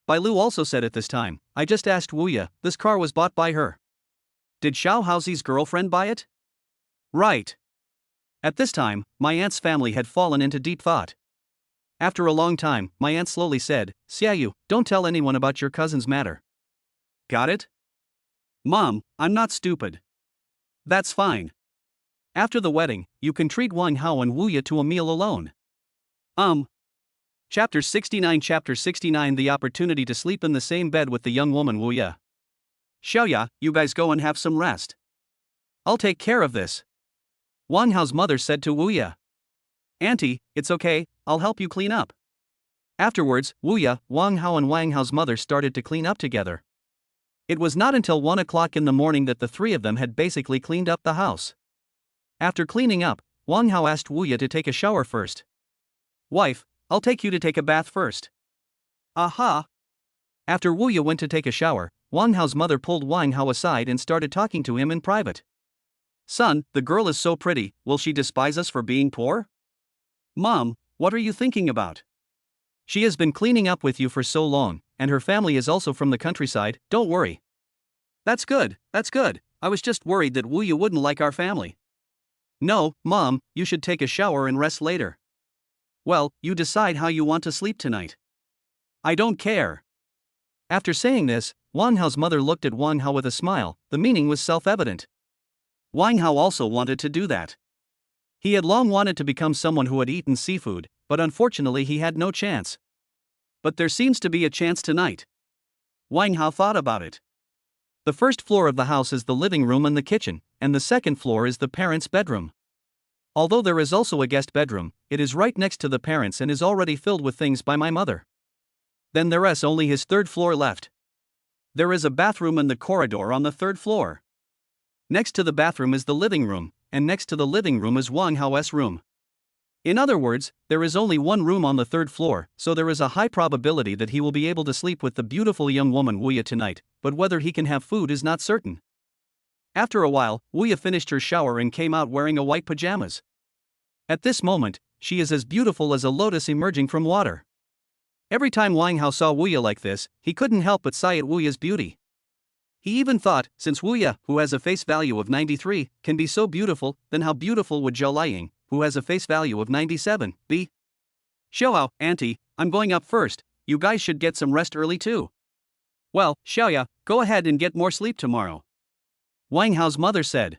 Bai Lu also said at this time, I just asked Wuya, this car was bought by her. Did Xiao Haozi's girlfriend buy it? Right. At this time, my aunt's family had fallen into deep thought. After a long time, my aunt slowly said, Xiaoyu, don't tell anyone about your cousin's matter. Got it? Mom, I'm not stupid. That's fine. After the wedding, you can treat Wang Hao and Wuya to a meal alone. Chapter 69 The opportunity to sleep in the same bed with the young woman Wuya. Xiaoya, you guys go and have some rest. I'll take care of this. Wang Hao's mother said to Wuya. Auntie, it's okay, I'll help you clean up. Afterwards, Wuya, Wang Hao and Wang Hao's mother started to clean up together. It was not until 1 o'clock in the morning that the three of them had basically cleaned up the house. After cleaning up, Wang Hao asked Wuya to take a shower first. Wife, I'll take you to take a bath first. Aha! After Wuya went to take a shower, Wang Hao's mother pulled Wang Hao aside and started talking to him in private. Son, the girl is so pretty, will she despise us for being poor? Mom, what are you thinking about? She has been cleaning up with you for so long, and her family is also from the countryside, don't worry. That's good, I was just worried that Wuya wouldn't like our family. No, Mom, you should take a shower and rest later. Well, you decide how you want to sleep tonight. I don't care. After saying this, Wang Hao's mother looked at Wang Hao with a smile. The meaning was self-evident. Wang Hao also wanted to do that. He had long wanted to become someone who had eaten seafood, but unfortunately he had no chance. But there seems to be a chance tonight. Wang Hao thought about it. The first floor of the house is the living room and the kitchen, and the second floor is the parents' bedroom. Although there is also a guest bedroom, it is right next to the parents and is already filled with things by my mother. Then there is only his third floor left. There is a bathroom in the corridor on the third floor. Next to the bathroom is the living room, and next to the living room is Wang Hao's room. In other words, there is only one room on the third floor, so there is a high probability that he will be able to sleep with the beautiful young woman Wuya tonight, but whether he can have food is not certain. After a while, Wuya finished her shower and came out wearing a white pajamas. At this moment, she is as beautiful as a lotus emerging from water. Every time Wang Hao saw Wuya like this, he couldn't help but sigh at Wuya's beauty. He even thought, since Wuya, who has a face value of 93, can be so beautiful, then how beautiful would Zhao Liying, who has a face value of 97, be? Xiaohao, auntie, I'm going up first, you guys should get some rest early too. Well, Xiaoya, go ahead and get more sleep tomorrow. Wang Hao's mother said.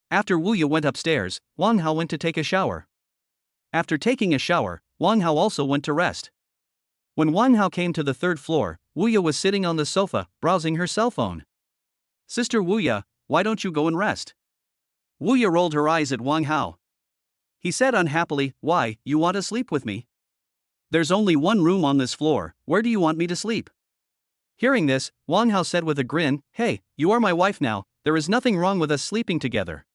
After Wuya went upstairs, Wang Hao went to take a shower. After taking a shower, Wang Hao also went to rest. When Wang Hao came to the third floor, Wuya was sitting on the sofa, browsing her cell phone. Sister Wuya, why don't you go and rest? Wuya rolled her eyes at Wang Hao. He said unhappily, why, you want to sleep with me? There's only one room on this floor, where do you want me to sleep? Hearing this, Wang Hao said with a grin, hey, you are my wife now, there is nothing wrong with us sleeping together.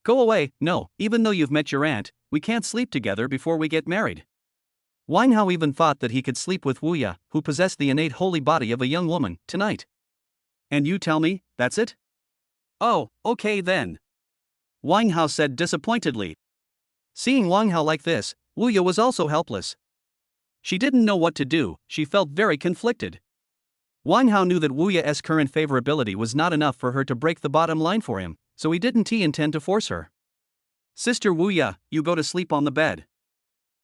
Go away, no, even though you've met your aunt, we can't sleep together before we get married. Wang Hao even thought that he could sleep with Wuya, who possessed the innate holy body of a young woman, tonight. And you tell me, that's it? Oh, okay then. Wang Hao said disappointedly. Seeing Wang Hao like this, Wuya was also helpless. She didn't know what to do, she felt very conflicted. Wang Hao knew that Wuya's current favorability was not enough for her to break the bottom line for him, so he didn't intend to force her. Sister Wuya, you go to sleep on the bed.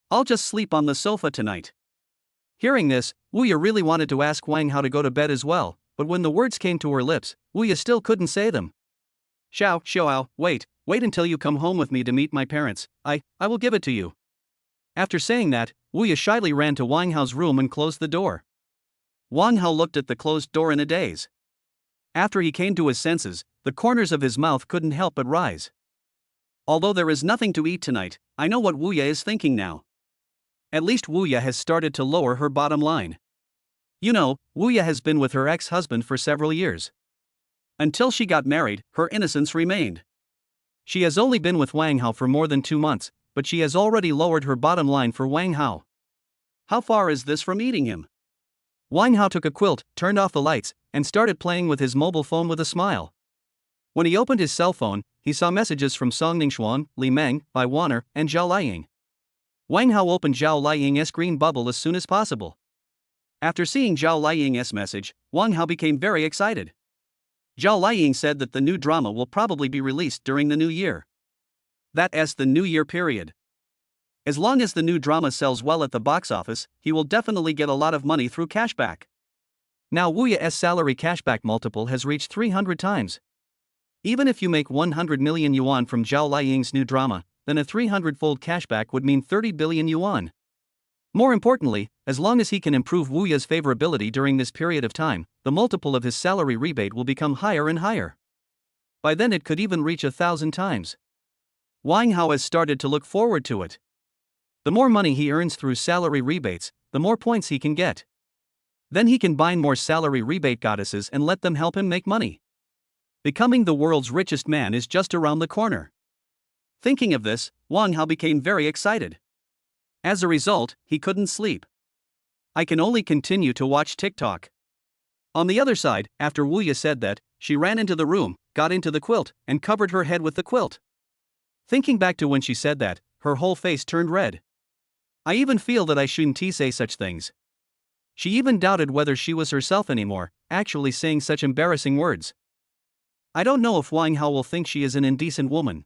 I'll just sleep on the sofa tonight. Hearing this, Wuya really wanted to ask Wang Hao to go to bed as well, but when the words came to her lips, Wuya still couldn't say them. Xiao, wait until you come home with me to meet my parents, I will give it to you. After saying that, Wuya shyly ran to Wang Hao's room and closed the door. Wang Hao looked at the closed door in a daze. After he came to his senses, the corners of his mouth couldn't help but rise. Although there is nothing to eat tonight, I know what Wuya is thinking now. At least Wuya has started to lower her bottom line. You know, Wuya has been with her ex-husband for several years. Until she got married, her innocence remained. She has only been with Wang Hao for more than 2 months, but she has already lowered her bottom line for Wang Hao. How far is this from eating him? Wang Hao took a quilt, turned off the lights, and started playing with his mobile phone with a smile. When he opened his cell phone, he saw messages from Song Ningxuan, Li Meng, Bai Wanner, and Zhao Liying. Wang Hao opened Zhao Liying's green bubble as soon as possible. After seeing Zhao Liying's message, Wang Hao became very excited. Zhao Liying said that the new drama will probably be released during the new year. That is the new year period. As long as the new drama sells well at the box office, he will definitely get a lot of money through cashback. Now Wuya's salary cashback multiple has reached 300 times. Even if you make 100 million yuan from Zhao Liying's new drama, then a 300-fold cashback would mean 30 billion yuan. More importantly, as long as he can improve Wuya's favorability during this period of time, the multiple of his salary rebate will become higher and higher. By then it could even reach 1,000 times. Wang Hao has started to look forward to it. The more money he earns through salary rebates, the more points he can get. Then he can bind more salary rebate goddesses and let them help him make money. Becoming the world's richest man is just around the corner. Thinking of this, Wang Hao became very excited. As a result, he couldn't sleep. I can only continue to watch TikTok. On the other side, after Wuya said that, she ran into the room, got into the quilt, and covered her head with the quilt. Thinking back to when she said that, her whole face turned red. I even feel that I shouldn't say such things. She even doubted whether she was herself anymore, actually saying such embarrassing words. I don't know if Wang Hao will think she is an indecent woman.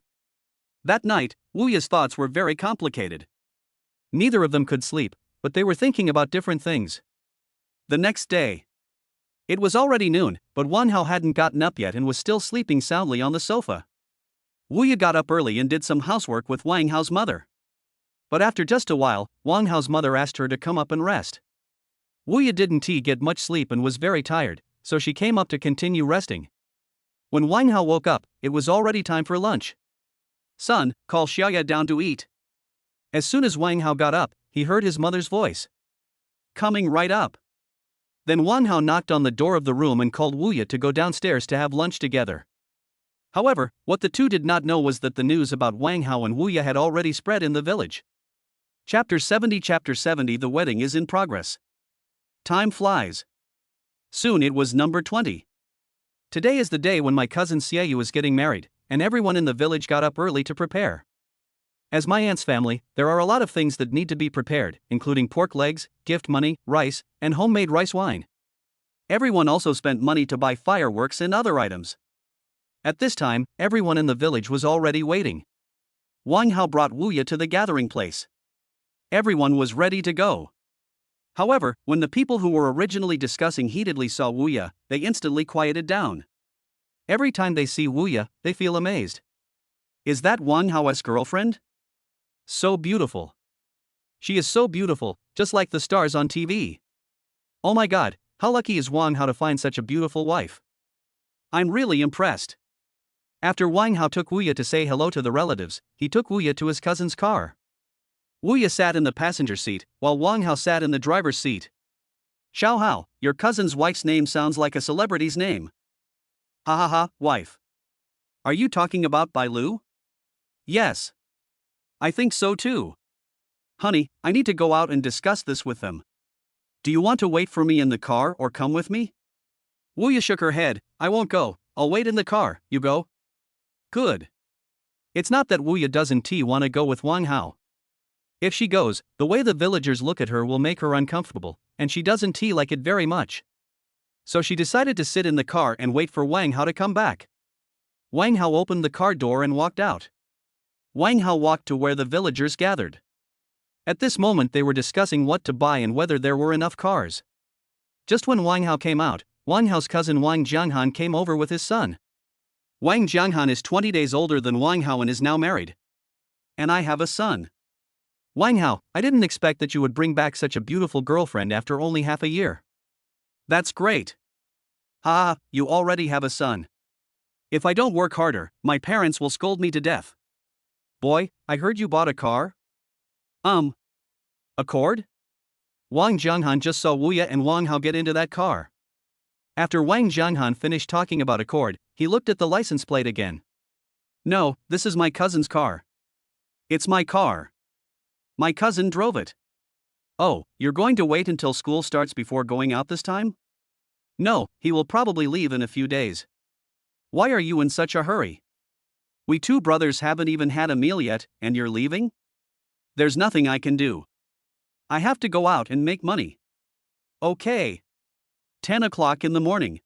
That night, Wuya's thoughts were very complicated. Neither of them could sleep, but they were thinking about different things. The next day. It was already noon, but Wang Hao hadn't gotten up yet and was still sleeping soundly on the sofa. Wu Ye got up early and did some housework with Wang Hao's mother. But after just a while, Wang Hao's mother asked her to come up and rest. Wu Ye didn't get much sleep and was very tired, so she came up to continue resting. When Wang Hao woke up, it was already time for lunch. Son, call Xiaoya down to eat. As soon as Wang Hao got up, he heard his mother's voice. Coming right up. Then Wang Hao knocked on the door of the room and called Wu Ye to go downstairs to have lunch together. However, what the two did not know was that the news about Wang Hao and Wu Ye had already spread in the village. Chapter 70 The wedding is in progress. Time flies. Soon it was number 20. Today is the day when my cousin Xiaoyu is getting married, and everyone in the village got up early to prepare. As my aunt's family, there are a lot of things that need to be prepared, including pork legs, gift money, rice, and homemade rice wine. Everyone also spent money to buy fireworks and other items. At this time, everyone in the village was already waiting. Wang Hao brought Wu Ye to the gathering place. Everyone was ready to go. However, when the people who were originally discussing heatedly saw Wu Ye, they instantly quieted down. Every time they see Wu Ye, they feel amazed. Is that Wang Hao's girlfriend? So beautiful. She is so beautiful, just like the stars on TV. Oh my god, how lucky is Wang Hao to find such a beautiful wife. I'm really impressed. After Wang Hao took Wu Ye to say hello to the relatives, he took Wu Ye to his cousin's car. Wu Ye sat in the passenger seat, while Wang Hao sat in the driver's seat. Xiao Hao, your cousin's wife's name sounds like a celebrity's name. Ha ha ha, wife. Are you talking about Bai Lu? Yes. I think so too. Honey, I need to go out and discuss this with them. Do you want to wait for me in the car or come with me? Wu Ye shook her head. I won't go, I'll wait in the car, you go? Good. It's not that Wu Ye doesn't want to go with Wang Hao. If she goes, the way the villagers look at her will make her uncomfortable, and she doesn't like it very much. So she decided to sit in the car and wait for Wang Hao to come back. Wang Hao opened the car door and walked out. Wang Hao walked to where the villagers gathered. At this moment they were discussing what to buy and whether there were enough cars. Just when Wang Hao came out, Wang Hao's cousin Wang Jianghan came over with his son. Wang Jianghan is 20 days older than Wang Hao and is now married. And I have a son. Wang Hao, I didn't expect that you would bring back such a beautiful girlfriend after only half a year. That's great. Ha, you already have a son. If I don't work harder, my parents will scold me to death. Boy, I heard you bought a car? Accord? Wang Jianghan just saw Wu Ye and Wang Hao get into that car. After Wang Jianghan finished talking about Accord, he looked at the license plate again. No, this is my cousin's car. It's my car. My cousin drove it. Oh, you're going to wait until school starts before going out this time? No, he will probably leave in a few days. Why are you in such a hurry? We two brothers haven't even had a meal yet, and you're leaving? There's nothing I can do. I have to go out and make money. Okay. 10 o'clock in the morning.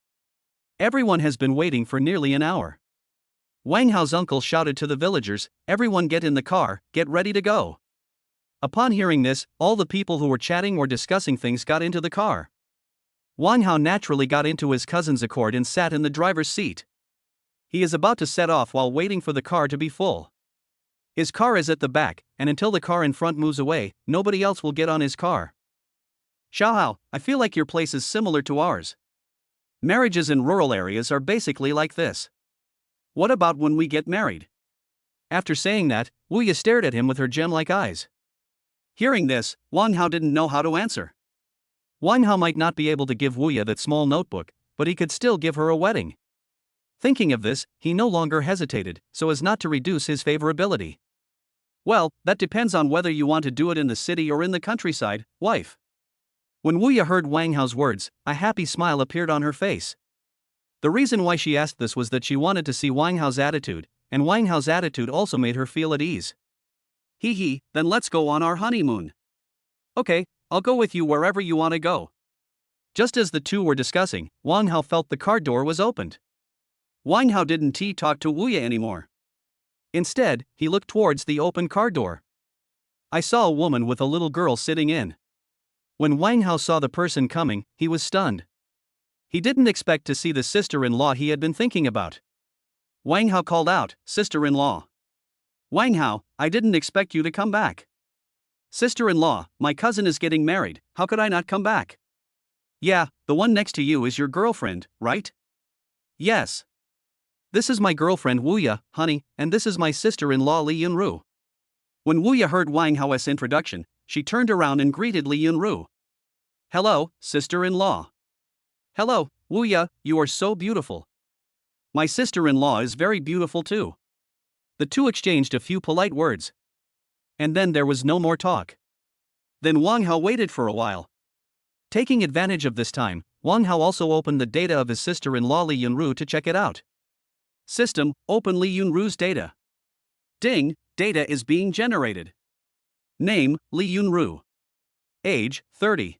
Everyone has been waiting for nearly an hour. Wang Hao's uncle shouted to the villagers, everyone get in the car, get ready to go. Upon hearing this, all the people who were chatting or discussing things got into the car. Wang Hao naturally got into his cousin's Accord and sat in the driver's seat. He is about to set off while waiting for the car to be full. His car is at the back, and until the car in front moves away, nobody else will get on his car. Xiao Hao, I feel like your place is similar to ours. Marriages in rural areas are basically like this. What about when we get married? After saying that, Wu Ye stared at him with her gem-like eyes. Hearing this, Wang Hao didn't know how to answer. Wang Hao might not be able to give Wu Ye that small notebook, but he could still give her a wedding. Thinking of this, he no longer hesitated, so as not to reduce his favorability. Well, that depends on whether you want to do it in the city or in the countryside, wife. When Wu Ye heard Wang Hao's words, a happy smile appeared on her face. The reason why she asked this was that she wanted to see Wang Hao's attitude, and Wang Hao's attitude also made her feel at ease. Hee, then let's go on our honeymoon. Okay, I'll go with you wherever you want to go. Just as the two were discussing, Wang Hao felt the car door was opened. Wang Hao didn't talk to Wu Ye anymore. Instead, he looked towards the open car door. I saw a woman with a little girl sitting in. When Wang Hao saw the person coming, he was stunned. He didn't expect to see the sister-in-law he had been thinking about. Wang Hao called out, "Sister-in-law." "Wang Hao, I didn't expect you to come back." "Sister-in-law, my cousin is getting married, how could I not come back?" "Yeah, the one next to you is your girlfriend, right?" "Yes. This is my girlfriend Wuya, honey, and this is my sister-in-law Li Yunru." When Wuya heard Wang Hao's introduction, she turned around and greeted Li Yunru. "Hello, sister-in-law." "Hello, Wuya, you are so beautiful." "My sister-in-law is very beautiful too." The two exchanged a few polite words. And then there was no more talk. Then Wang Hao waited for a while. Taking advantage of this time, Wang Hao also opened the data of his sister-in-law Li Yunru to check it out. System, open Li Yunru's data. Ding, data is being generated. Name, Li Yunru. Age, 30.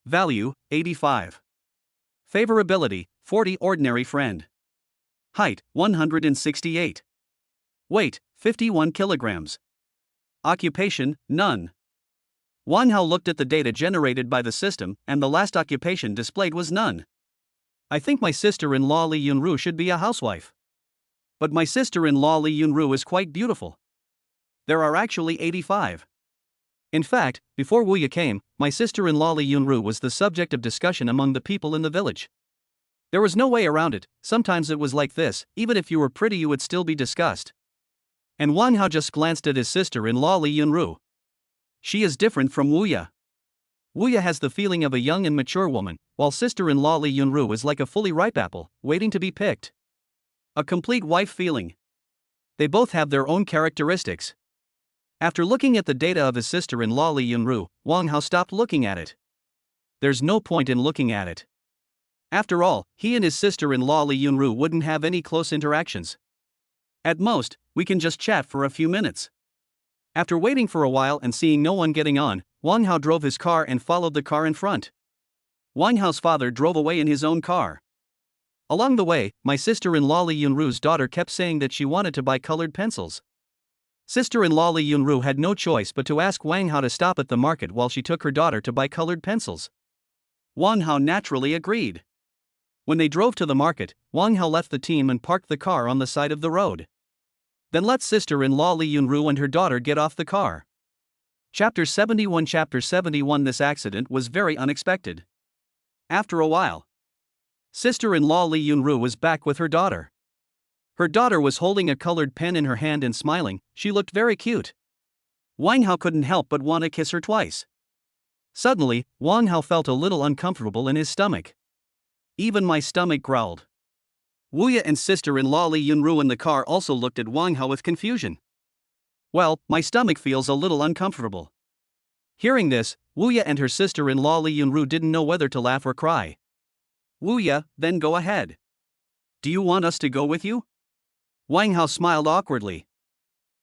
Value, 85. Favorability, 40 ordinary friend. Height, 168. Weight, 51 kilograms. Occupation, none. Wang Hao looked at the data generated by the system, and the last occupation displayed was none. "I think my sister-in-law Li Yunru should be a housewife. But my sister-in-law Li Yunru is quite beautiful. There are actually 85. In fact, before Wuya came, my sister-in-law Li Yunru was the subject of discussion among the people in the village. There was no way around it, sometimes it was like this, even if you were pretty you would still be discussed." And Wang Hao just glanced at his sister-in-law Li Yunru. She is different from Wuya. Wuya has the feeling of a young and mature woman, while sister-in-law Li Yunru is like a fully ripe apple, waiting to be picked. A complete wife feeling. They both have their own characteristics. After looking at the data of his sister-in-law Li Yunru, Wang Hao stopped looking at it. There's no point in looking at it. After all, he and his sister-in-law Li Yunru wouldn't have any close interactions. At most, we can just chat for a few minutes. After waiting for a while and seeing no one getting on, Wang Hao drove his car and followed the car in front. Wang Hao's father drove away in his own car. Along the way, my sister-in-law Li Yunru's daughter kept saying that she wanted to buy colored pencils. Sister-in-law Li Yunru had no choice but to ask Wang Hao to stop at the market while she took her daughter to buy colored pencils. Wang Hao naturally agreed. When they drove to the market, Wang Hao left the team and parked the car on the side of the road. Then let sister-in-law Li Yunru and her daughter get off the car. Chapter 71. This accident was very unexpected. After a while, sister-in-law Li Yunru was back with her daughter. Her daughter was holding a colored pen in her hand and smiling. She looked very cute. Wang Hao couldn't help but want to kiss her twice. Suddenly, Wang Hao felt a little uncomfortable in his stomach. Even my stomach growled. Wuya and sister-in-law Li Yunru in the car also looked at Wang Hao with confusion. "Well, my stomach feels a little uncomfortable." Hearing this, Wuya and her sister-in-law Li Yunru didn't know whether to laugh or cry. "Wuya, then go ahead. Do you want us to go with you?" Wang Hao smiled awkwardly.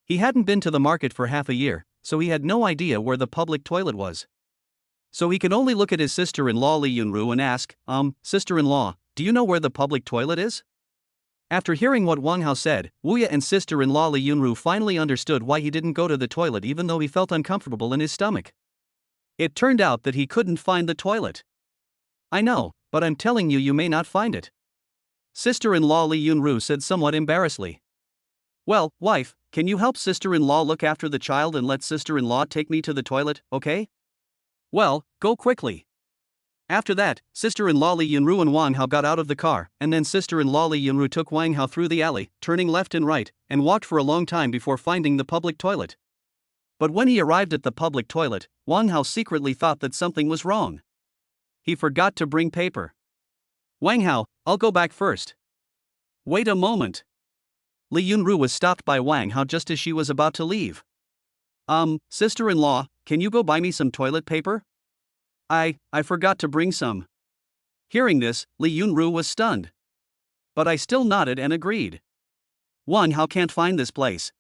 He hadn't been to the market for half a year, so he had no idea where the public toilet was. So he could only look at his sister-in-law Li Yunru and ask, "Sister-in-law, do you know where the public toilet is?" After hearing what Wang Hao said, Wuya and sister-in-law Li Yunru finally understood why he didn't go to the toilet even though he felt uncomfortable in his stomach. It turned out that he couldn't find the toilet. "I know, but I'm telling you, you may not find it," sister-in-law Li Yunru said somewhat embarrassedly. "Well, wife, can you help sister-in-law look after the child and let sister-in-law take me to the toilet, okay?" "Well, go quickly." After that, sister-in-law Li Yunru and Wang Hao got out of the car, and then sister-in-law Li Yunru took Wang Hao through the alley, turning left and right, and walked for a long time before finding the public toilet. But when he arrived at the public toilet, Wang Hao secretly thought that something was wrong. He forgot to bring paper. "Wang Hao, I'll go back first." "Wait a moment." Li Yunru was stopped by Wang Hao just as she was about to leave. Sister-in-law, can you go buy me some toilet paper?" I forgot to bring some." Hearing this, Li Yunru was stunned. But I still nodded and agreed. Wang Hao can't find this place.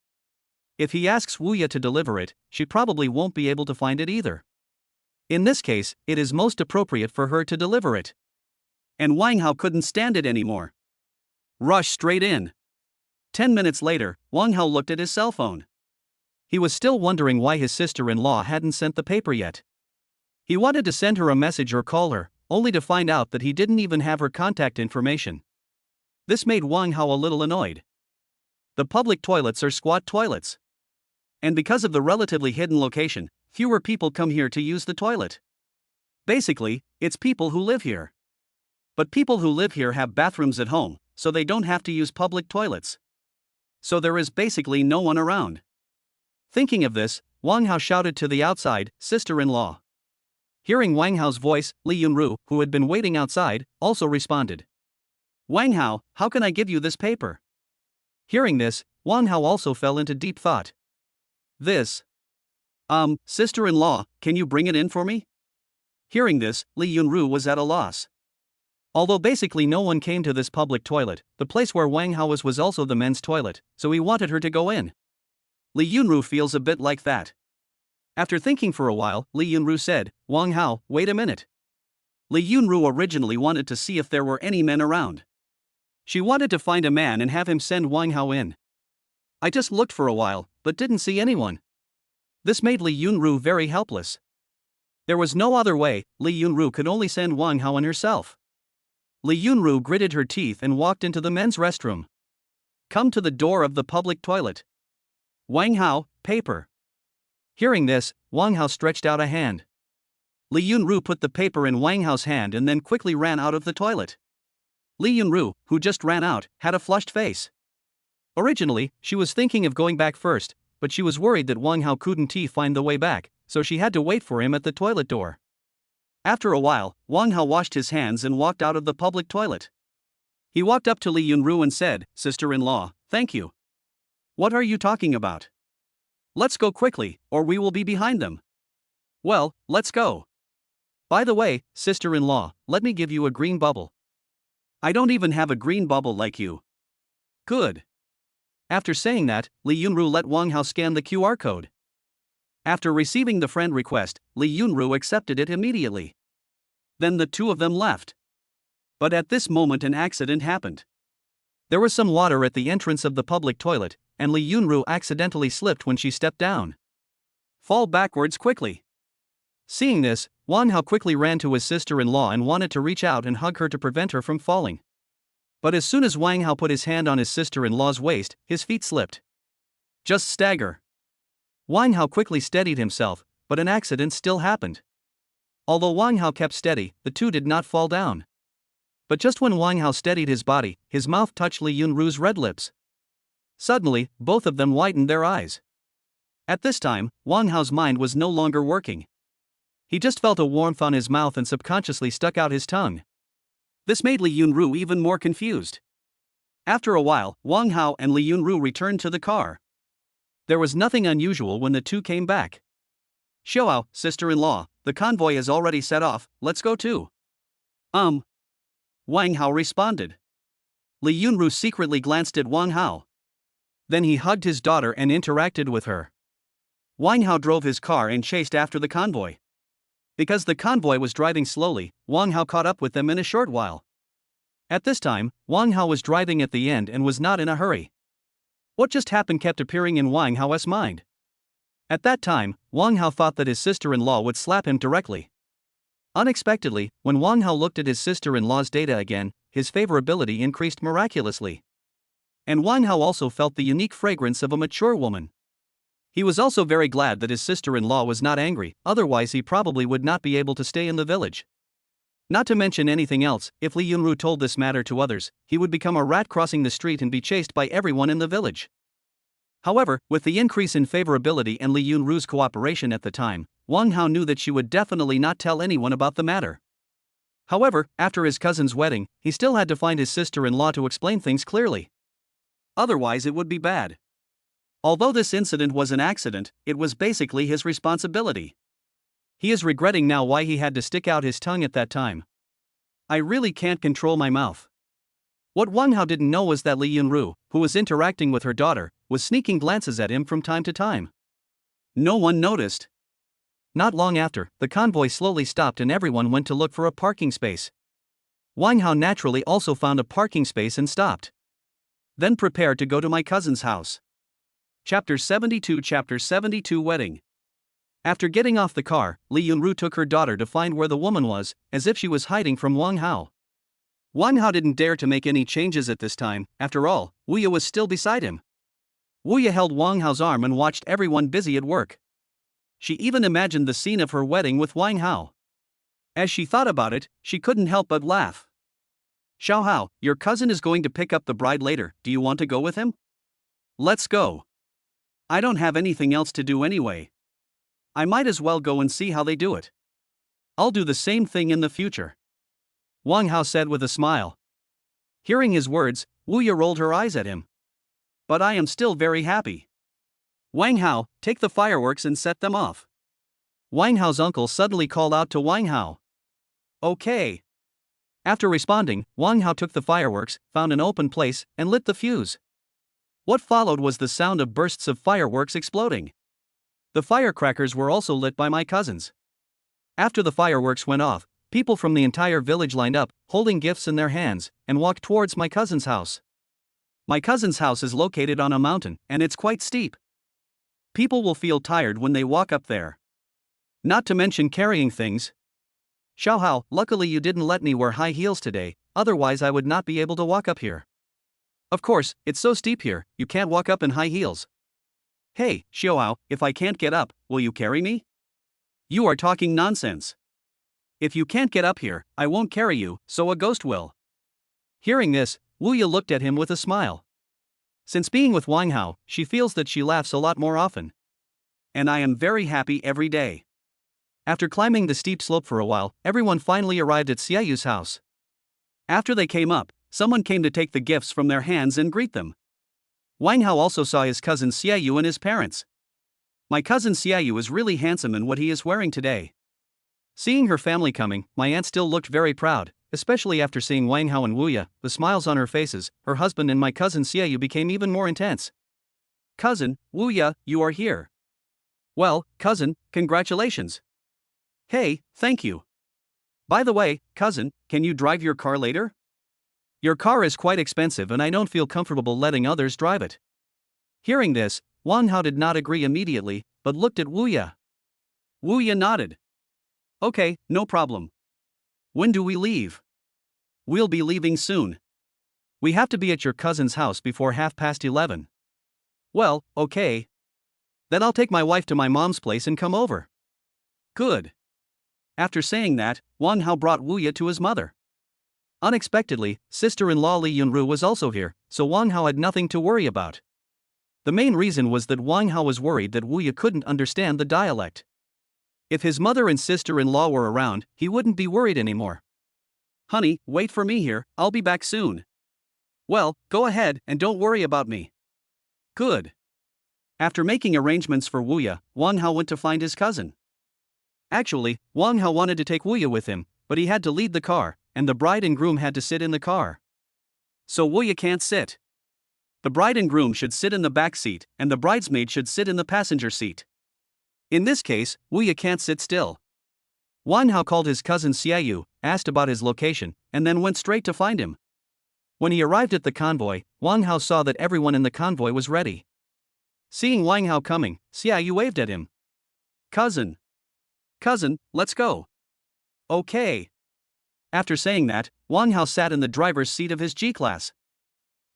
If he asks Wuya to deliver it, she probably won't be able to find it either. In this case, it is most appropriate for her to deliver it. And Wang Hao couldn't stand it anymore. Rush straight in. 10 minutes later, Wang Hao looked at his cell phone. He was still wondering why his sister-in-law hadn't sent the paper yet. He wanted to send her a message or call her, only to find out that he didn't even have her contact information. This made Wang Hao a little annoyed. The public toilets are squat toilets. And because of the relatively hidden location, fewer people come here to use the toilet. Basically, it's people who live here. But people who live here have bathrooms at home, so they don't have to use public toilets. So there is basically no one around. Thinking of this, Wang Hao shouted to the outside sister-in-law. Hearing Wang Hao's voice, Li Yunru, who had been waiting outside, also responded. Wang Hao, how can I give you this paper? Hearing this, Wang Hao also fell into deep thought. This. Sister-in-law, can you bring it in for me? Hearing this, Li Yunru was at a loss. Although basically no one came to this public toilet, the place where Wang Hao was also the men's toilet, so he wanted her to go in. Li Yunru feels a bit like that. After thinking for a while, Li Yunru said, Wang Hao, wait a minute. Li Yunru originally wanted to see if there were any men around. She wanted to find a man and have him send Wang Hao in. I just looked for a while, but didn't see anyone. This made Li Yunru very helpless. There was no other way, Li Yunru could only send Wang Hao in herself. Li Yunru gritted her teeth and walked into the men's restroom. Come to the door of the public toilet. Wang Hao, paper. Hearing this, Wang Hao stretched out a hand. Li Yunru put the paper in Wang Hao's hand and then quickly ran out of the toilet. Li Yunru, who just ran out, had a flushed face. Originally, she was thinking of going back first, but she was worried that Wang Hao couldn't find the way back, so she had to wait for him at the toilet door. After a while, Wang Hao washed his hands and walked out of the public toilet. He walked up to Li Yunru and said, Sister-in-law, thank you. What are you talking about? Let's go quickly, or we will be behind them. Well, let's go. By the way, sister-in-law, let me give you a green bubble. I don't even have a green bubble like you. Good. After saying that, Li Yunru let Wang Hao scan the QR code. After receiving the friend request, Li Yunru accepted it immediately. Then the two of them left. But at this moment an accident happened. There was some water at the entrance of the public toilet, and Li Yunru accidentally slipped when she stepped down. Fall backwards quickly. Seeing this, Wang Hao quickly ran to his sister-in-law and wanted to reach out and hug her to prevent her from falling. But as soon as Wang Hao put his hand on his sister-in-law's waist, his feet slipped. Just stagger. Wang Hao quickly steadied himself, but an accident still happened. Although Wang Hao kept steady, the two did not fall down. But just when Wang Hao steadied his body, his mouth touched Li Yunru's red lips. Suddenly, both of them widened their eyes. At this time, Wang Hao's mind was no longer working. He just felt a warmth on his mouth and subconsciously stuck out his tongue. This made Li Yunru even more confused. After a while, Wang Hao and Li Yunru returned to the car. There was nothing unusual when the two came back. Xiao, sister-in-law, the convoy has already set off, let's go too. Wang Hao responded. Li Yunru secretly glanced at Wang Hao. Then he hugged his daughter and interacted with her. Wang Hao drove his car and chased after the convoy. Because the convoy was driving slowly, Wang Hao caught up with them in a short while. At this time, Wang Hao was driving at the end and was not in a hurry. What just happened kept appearing in Wang Hao's mind. At that time, Wang Hao thought that his sister-in-law would slap him directly. Unexpectedly, when Wang Hao looked at his sister-in-law's data again, his favorability increased miraculously. And Wang Hao also felt the unique fragrance of a mature woman. He was also very glad that his sister-in-law was not angry, otherwise he probably would not be able to stay in the village. Not to mention anything else, if Li Yunru told this matter to others, he would become a rat crossing the street and be chased by everyone in the village. However, with the increase in favorability and Li Yunru's cooperation at the time, Wang Hao knew that she would definitely not tell anyone about the matter. However, after his cousin's wedding, he still had to find his sister-in-law to explain things clearly. Otherwise it would be bad. Although this incident was an accident, it was basically his responsibility. He is regretting now why he had to stick out his tongue at that time. I really can't control my mouth. What Wang Hao didn't know was that Li Yunru, who was interacting with her daughter, was sneaking glances at him from time to time. No one noticed. Not long after, the convoy slowly stopped and everyone went to look for a parking space. Wang Hao naturally also found a parking space and stopped. Then prepared to go to my cousin's house. Chapter 72 Wedding. After getting off the car, Lee Yunru took her daughter to find where the woman was, as if she was hiding from Wang Hao. Wang Hao didn't dare to make any changes at this time. After all, Wu Ye was still beside him. Wu Ye held Wang Hao's arm and watched everyone busy at work. She even imagined the scene of her wedding with Wang Hao. As she thought about it, she couldn't help but laugh. Xiao Hao, your cousin is going to pick up the bride later. Do you want to go with him? Let's go. I don't have anything else to do anyway. I might as well go and see how they do it. I'll do the same thing in the future. Wang Hao said with a smile. Hearing his words, Wu Ye rolled her eyes at him. But I am still very happy. Wang Hao, take the fireworks and set them off. Wang Hao's uncle suddenly called out to Wang Hao. Okay. After responding, Wang Hao took the fireworks, found an open place, and lit the fuse. What followed was the sound of bursts of fireworks exploding. The firecrackers were also lit by my cousins. After the fireworks went off, people from the entire village lined up, holding gifts in their hands, and walked towards my cousin's house. My cousin's house is located on a mountain, and it's quite steep. People will feel tired when they walk up there. Not to mention carrying things. Xiao Hao, luckily you didn't let me wear high heels today, otherwise I would not be able to walk up here. Of course, it's so steep here, you can't walk up in high heels. Hey, Xiao Hao, if I can't get up, will you carry me? You are talking nonsense. If you can't get up here, I won't carry you, so a ghost will. Hearing this, Wu Ye looked at him with a smile. Since being with Wang Hao, she feels that she laughs a lot more often. And I am very happy every day. After climbing the steep slope for a while, everyone finally arrived at Xiaoyu's house. After they came up, someone came to take the gifts from their hands and greet them. Wang Hao also saw his cousin Xiaoyu and his parents. My cousin Xiaoyu is really handsome in what he is wearing today. Seeing her family coming, my aunt still looked very proud, especially after seeing Wang Hao and Wu Ye. The smiles on her faces, her husband and my cousin Xiaoyu became even more intense. Cousin, Wu Ye, you are here. Well, cousin, congratulations. Hey, thank you. By the way, cousin, can you drive your car later? Your car is quite expensive and I don't feel comfortable letting others drive it. Hearing this, Wang Hao did not agree immediately, but looked at Wu Ye. Wu Ye nodded. Okay, no problem. When do we leave? We'll be leaving soon. We have to be at your cousin's house before 11:30. Well, okay. Then I'll take my wife to my mom's place and come over. Good. After saying that, Wang Hao brought Wu Ye to his mother. Unexpectedly, sister-in-law Li Yunru was also here, so Wang Hao had nothing to worry about. The main reason was that Wang Hao was worried that Wu Ye couldn't understand the dialect. If his mother and sister-in-law were around, he wouldn't be worried anymore. Honey, wait for me here, I'll be back soon. Well, go ahead and don't worry about me. Good. After making arrangements for Wu Ye, Wang Hao went to find his cousin. Actually, Wang Hao wanted to take Wu Ye with him, but he had to lead the car, and the bride and groom had to sit in the car. So Wu Ye can't sit. The bride and groom should sit in the back seat, and the bridesmaid should sit in the passenger seat. In this case, Wu Ye can't sit still. Wang Hao called his cousin Xiaoyu, asked about his location, and then went straight to find him. When he arrived at the convoy, Wang Hao saw that everyone in the convoy was ready. Seeing Wang Hao coming, Xiaoyu waved at him. Cousin, let's go. Okay. After saying that, Wang Hao sat in the driver's seat of his G-Class.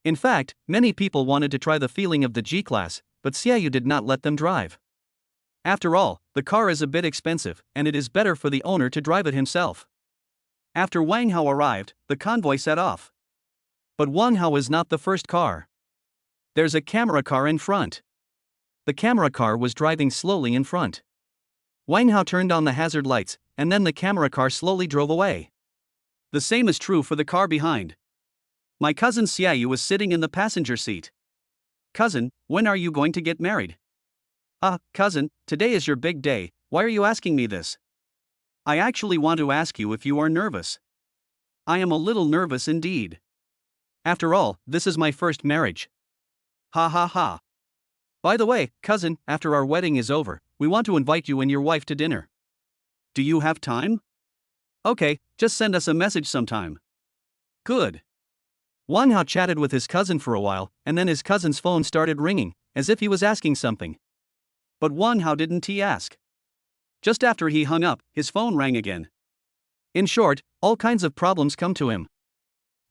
In fact, many people wanted to try the feeling of the G-Class, but Xiaoyu did not let them drive. After all, the car is a bit expensive, and it is better for the owner to drive it himself. After Wang Hao arrived, the convoy set off. But Wang Hao is not the first car. There's a camera car in front. The camera car was driving slowly in front. Wang Hao turned on the hazard lights, and then the camera car slowly drove away. The same is true for the car behind. My cousin Xiaoyu was sitting in the passenger seat. Cousin, when are you going to get married? Cousin, today is your big day, why are you asking me this? I actually want to ask you if you are nervous. I am a little nervous indeed. After all, this is my first marriage. Ha ha ha. By the way, cousin, after our wedding is over, we want to invite you and your wife to dinner. Do you have time? Okay, just send us a message sometime. Good. Wang Hao chatted with his cousin for a while, and then his cousin's phone started ringing, as if he was asking something. But Wang Hao didn't ask. Just after he hung up, his phone rang again. In short, all kinds of problems come to him.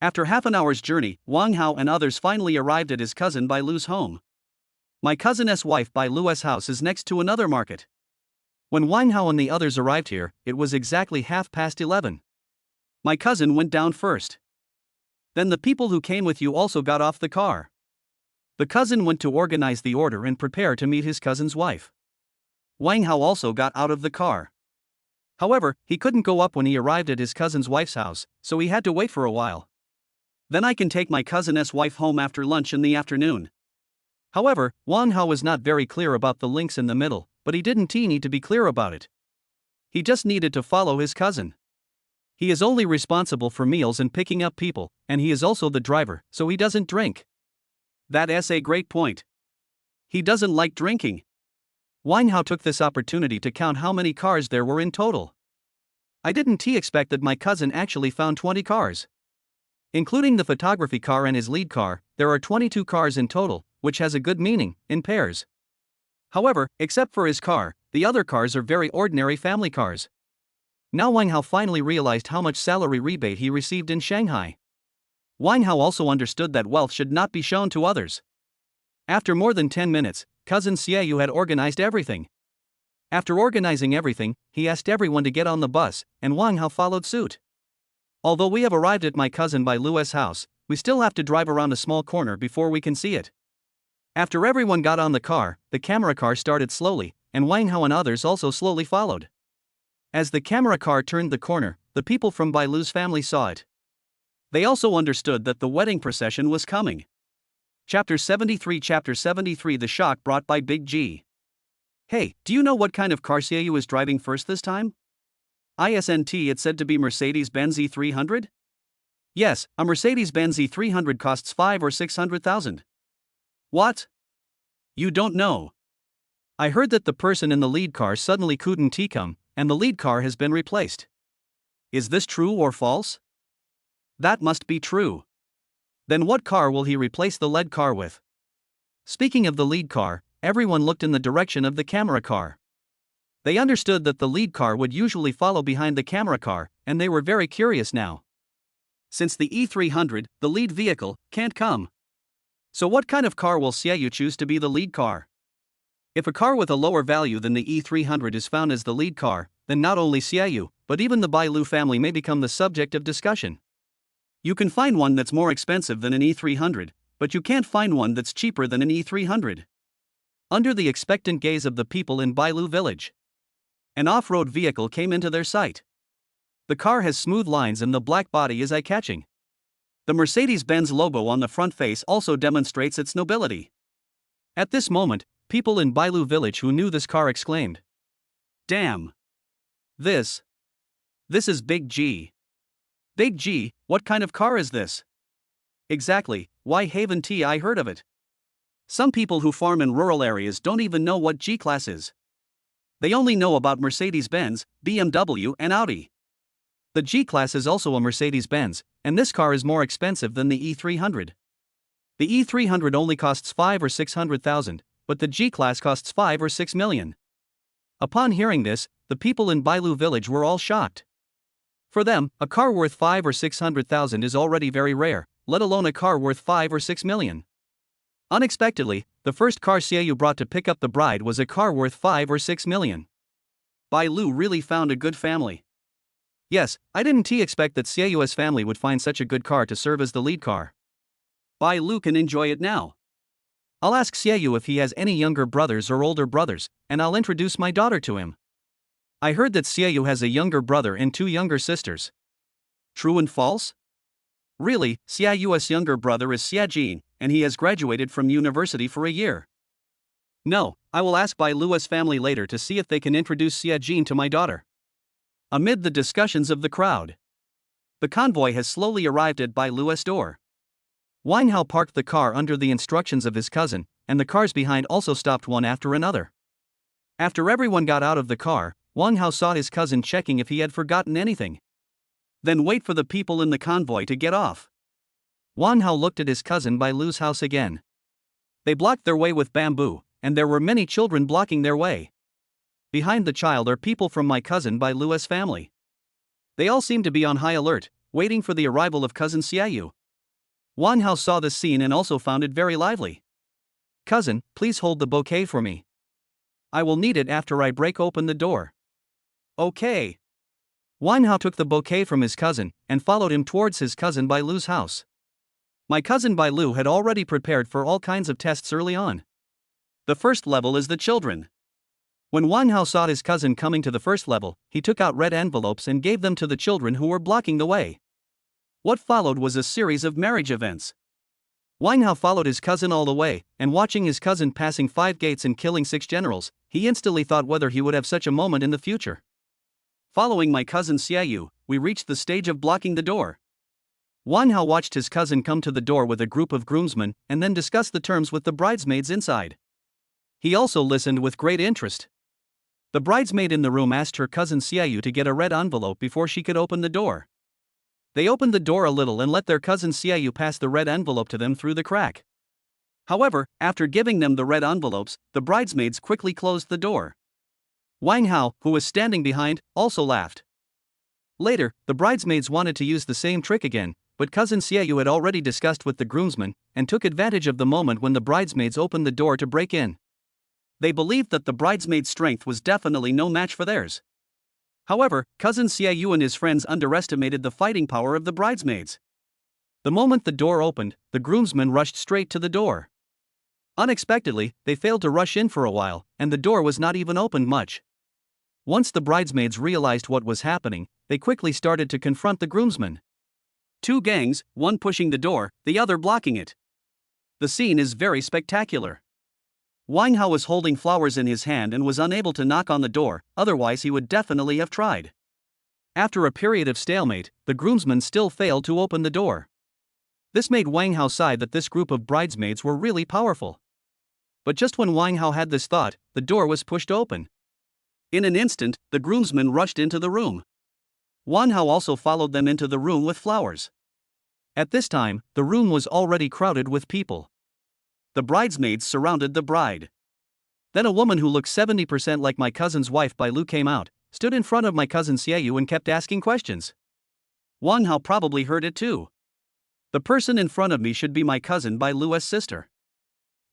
After half an hour's journey, Wang Hao and others finally arrived at his cousin Bai Lu's home. My cousin's wife Bai Lu's house is next to another market. When Wang Hao and the others arrived here, it was exactly 11:30. My cousin went down first. Then the people who came with you also got off the car. The cousin went to organize the order and prepare to meet his cousin's wife. Wang Hao also got out of the car. However, he couldn't go up when he arrived at his cousin's wife's house, so he had to wait for a while. Then I can take my cousin's wife home after lunch in the afternoon. However, Wang Hao was not very clear about the links in the middle, but he didn't need to be clear about it. He just needed to follow his cousin. He is only responsible for meals and picking up people, and he is also the driver, so he doesn't drink. That's a great point. He doesn't like drinking. Wang Hao took this opportunity to count how many cars there were in total. I didn't expect that my cousin actually found 20 cars. Including the photography car and his lead car, there are 22 cars in total, which has a good meaning, in pairs. However, except for his car, the other cars are very ordinary family cars. Now Wang Hao finally realized how much salary rebate he received in Shanghai. Wang Hao also understood that wealth should not be shown to others. After more than 10 minutes, cousin Xiaoyu had organized everything. After organizing everything, he asked everyone to get on the bus, and Wang Hao followed suit. Although we have arrived at my cousin Bai Lu's house, we still have to drive around a small corner before we can see it. After everyone got on the car, the camera car started slowly, and Wang Hao and others also slowly followed. As the camera car turned the corner, the people from Bai Lu's family saw it. They also understood that the wedding procession was coming. Chapter 73 The shock brought by Big G. Hey, do you know what kind of car Xiaoyu is driving first this time? Isn't it said to be Mercedes-Benz E300? Yes, a Mercedes-Benz E300 costs 5 or 600,000. What? You don't know? I heard that the person in the lead car suddenly couldn't come, and the lead car has been replaced. Is this true or false? That must be true. Then what car will he replace the lead car with? Speaking of the lead car, everyone looked in the direction of the camera car. They understood that the lead car would usually follow behind the camera car, and they were very curious now. Since the E300, the lead vehicle, can't come. So what kind of car will Xiaoyu choose to be the lead car? If a car with a lower value than the E300 is found as the lead car, then not only Xiaoyu, but even the Bai Lu family may become the subject of discussion. You can find one that's more expensive than an E300, but you can't find one that's cheaper than an E300. Under the expectant gaze of the people in Bai Lu village, an off-road vehicle came into their sight. The car has smooth lines and the black body is eye-catching. The Mercedes-Benz logo on the front face also demonstrates its nobility. At this moment, people in Bai Lu village who knew this car exclaimed, "Damn! This is Big G. Big G, what kind of car is this?" Exactly, why haven't I heard of it? Some people who farm in rural areas don't even know what G-Class is. They only know about Mercedes-Benz, BMW and Audi. The G-Class is also a Mercedes-Benz, and this car is more expensive than the E300. The E300 only costs 5 or 600,000, but the G-Class costs 5 or 6 million. Upon hearing this, the people in Bai Lu village were all shocked. For them, a car worth 5 or 600,000 is already very rare, let alone a car worth 5 or 6 million. Unexpectedly, the first car Xiaoyu brought to pick up the bride was a car worth 5 or 6 million. Bai Lu really found a good family. Yes, I didn't expect that Xiaoyu's family would find such a good car to serve as the lead car. Bai Lu can enjoy it now. I'll ask Xiaoyu if he has any younger brothers or older brothers, and I'll introduce my daughter to him. I heard that Xiaoyu has a younger brother and 2 younger sisters. True and false? Really, Xiaoyu's younger brother is Xiajin, and he has graduated from university for a year. No, I will ask Bai Lu's family later to see if they can introduce Xiajin to my daughter. Amid the discussions of the crowd, the convoy has slowly arrived at Bai Lu's door. Wang Hao parked the car under the instructions of his cousin, and the cars behind also stopped one after another. After everyone got out of the car, Wang Hao saw his cousin checking if he had forgotten anything. Then wait for the people in the convoy to get off. Wang Hao looked at his cousin Bai Lu's house again. They blocked their way with bamboo, and there were many children blocking their way. Behind the child are people from my cousin Bai Lu's family. They all seem to be on high alert, waiting for the arrival of cousin Xiaoyu. Wang Hao saw this scene and also found it very lively. "Cousin, please hold the bouquet for me. I will need it after I break open the door." "Okay." Wang Hao took the bouquet from his cousin and followed him towards his cousin Bai Lu's house. My cousin Bai Lu had already prepared for all kinds of tests early on. The first level is the children. When Wang Hao saw his cousin coming to the first level, he took out red envelopes and gave them to the children who were blocking the way. What followed was a series of marriage events. Wang Hao followed his cousin all the way, and watching his cousin passing 5 gates and killing 6 generals, he instantly thought whether he would have such a moment in the future. Following my cousin Xiaoyu, we reached the stage of blocking the door. Wang Hao watched his cousin come to the door with a group of groomsmen and then discuss the terms with the bridesmaids inside. He also listened with great interest. The bridesmaid in the room asked her cousin Xiaoyu to get a red envelope before she could open the door. They opened the door a little and let their cousin Xiaoyu pass the red envelope to them through the crack. However, after giving them the red envelopes, the bridesmaids quickly closed the door. Wang Hao, who was standing behind, also laughed. Later, the bridesmaids wanted to use the same trick again, but cousin Xiaoyu had already discussed with the groomsmen and took advantage of the moment when the bridesmaids opened the door to break in. They believed that the bridesmaids' strength was definitely no match for theirs. However, cousin Xiaoyu and his friends underestimated the fighting power of the bridesmaids. The moment the door opened, the groomsmen rushed straight to the door. Unexpectedly, they failed to rush in for a while, and the door was not even opened much. Once the bridesmaids realized what was happening, they quickly started to confront the groomsmen. 2 gangs, one pushing the door, the other blocking it. The scene is very spectacular. Wang Hao was holding flowers in his hand and was unable to knock on the door, otherwise he would definitely have tried. After a period of stalemate, the groomsmen still failed to open the door. This made Wang Hao sigh that this group of bridesmaids were really powerful. But just when Wang Hao had this thought, the door was pushed open. In an instant, the groomsmen rushed into the room. Wang Hao also followed them into the room with flowers. At this time, the room was already crowded with people. The bridesmaids surrounded the bride. Then a woman who looked 70% like my cousin's wife Bai Lu came out, stood in front of my cousin Xiaoyu and kept asking questions. Wang Hao probably heard it too. The person in front of me should be my cousin Bai Lu's sister.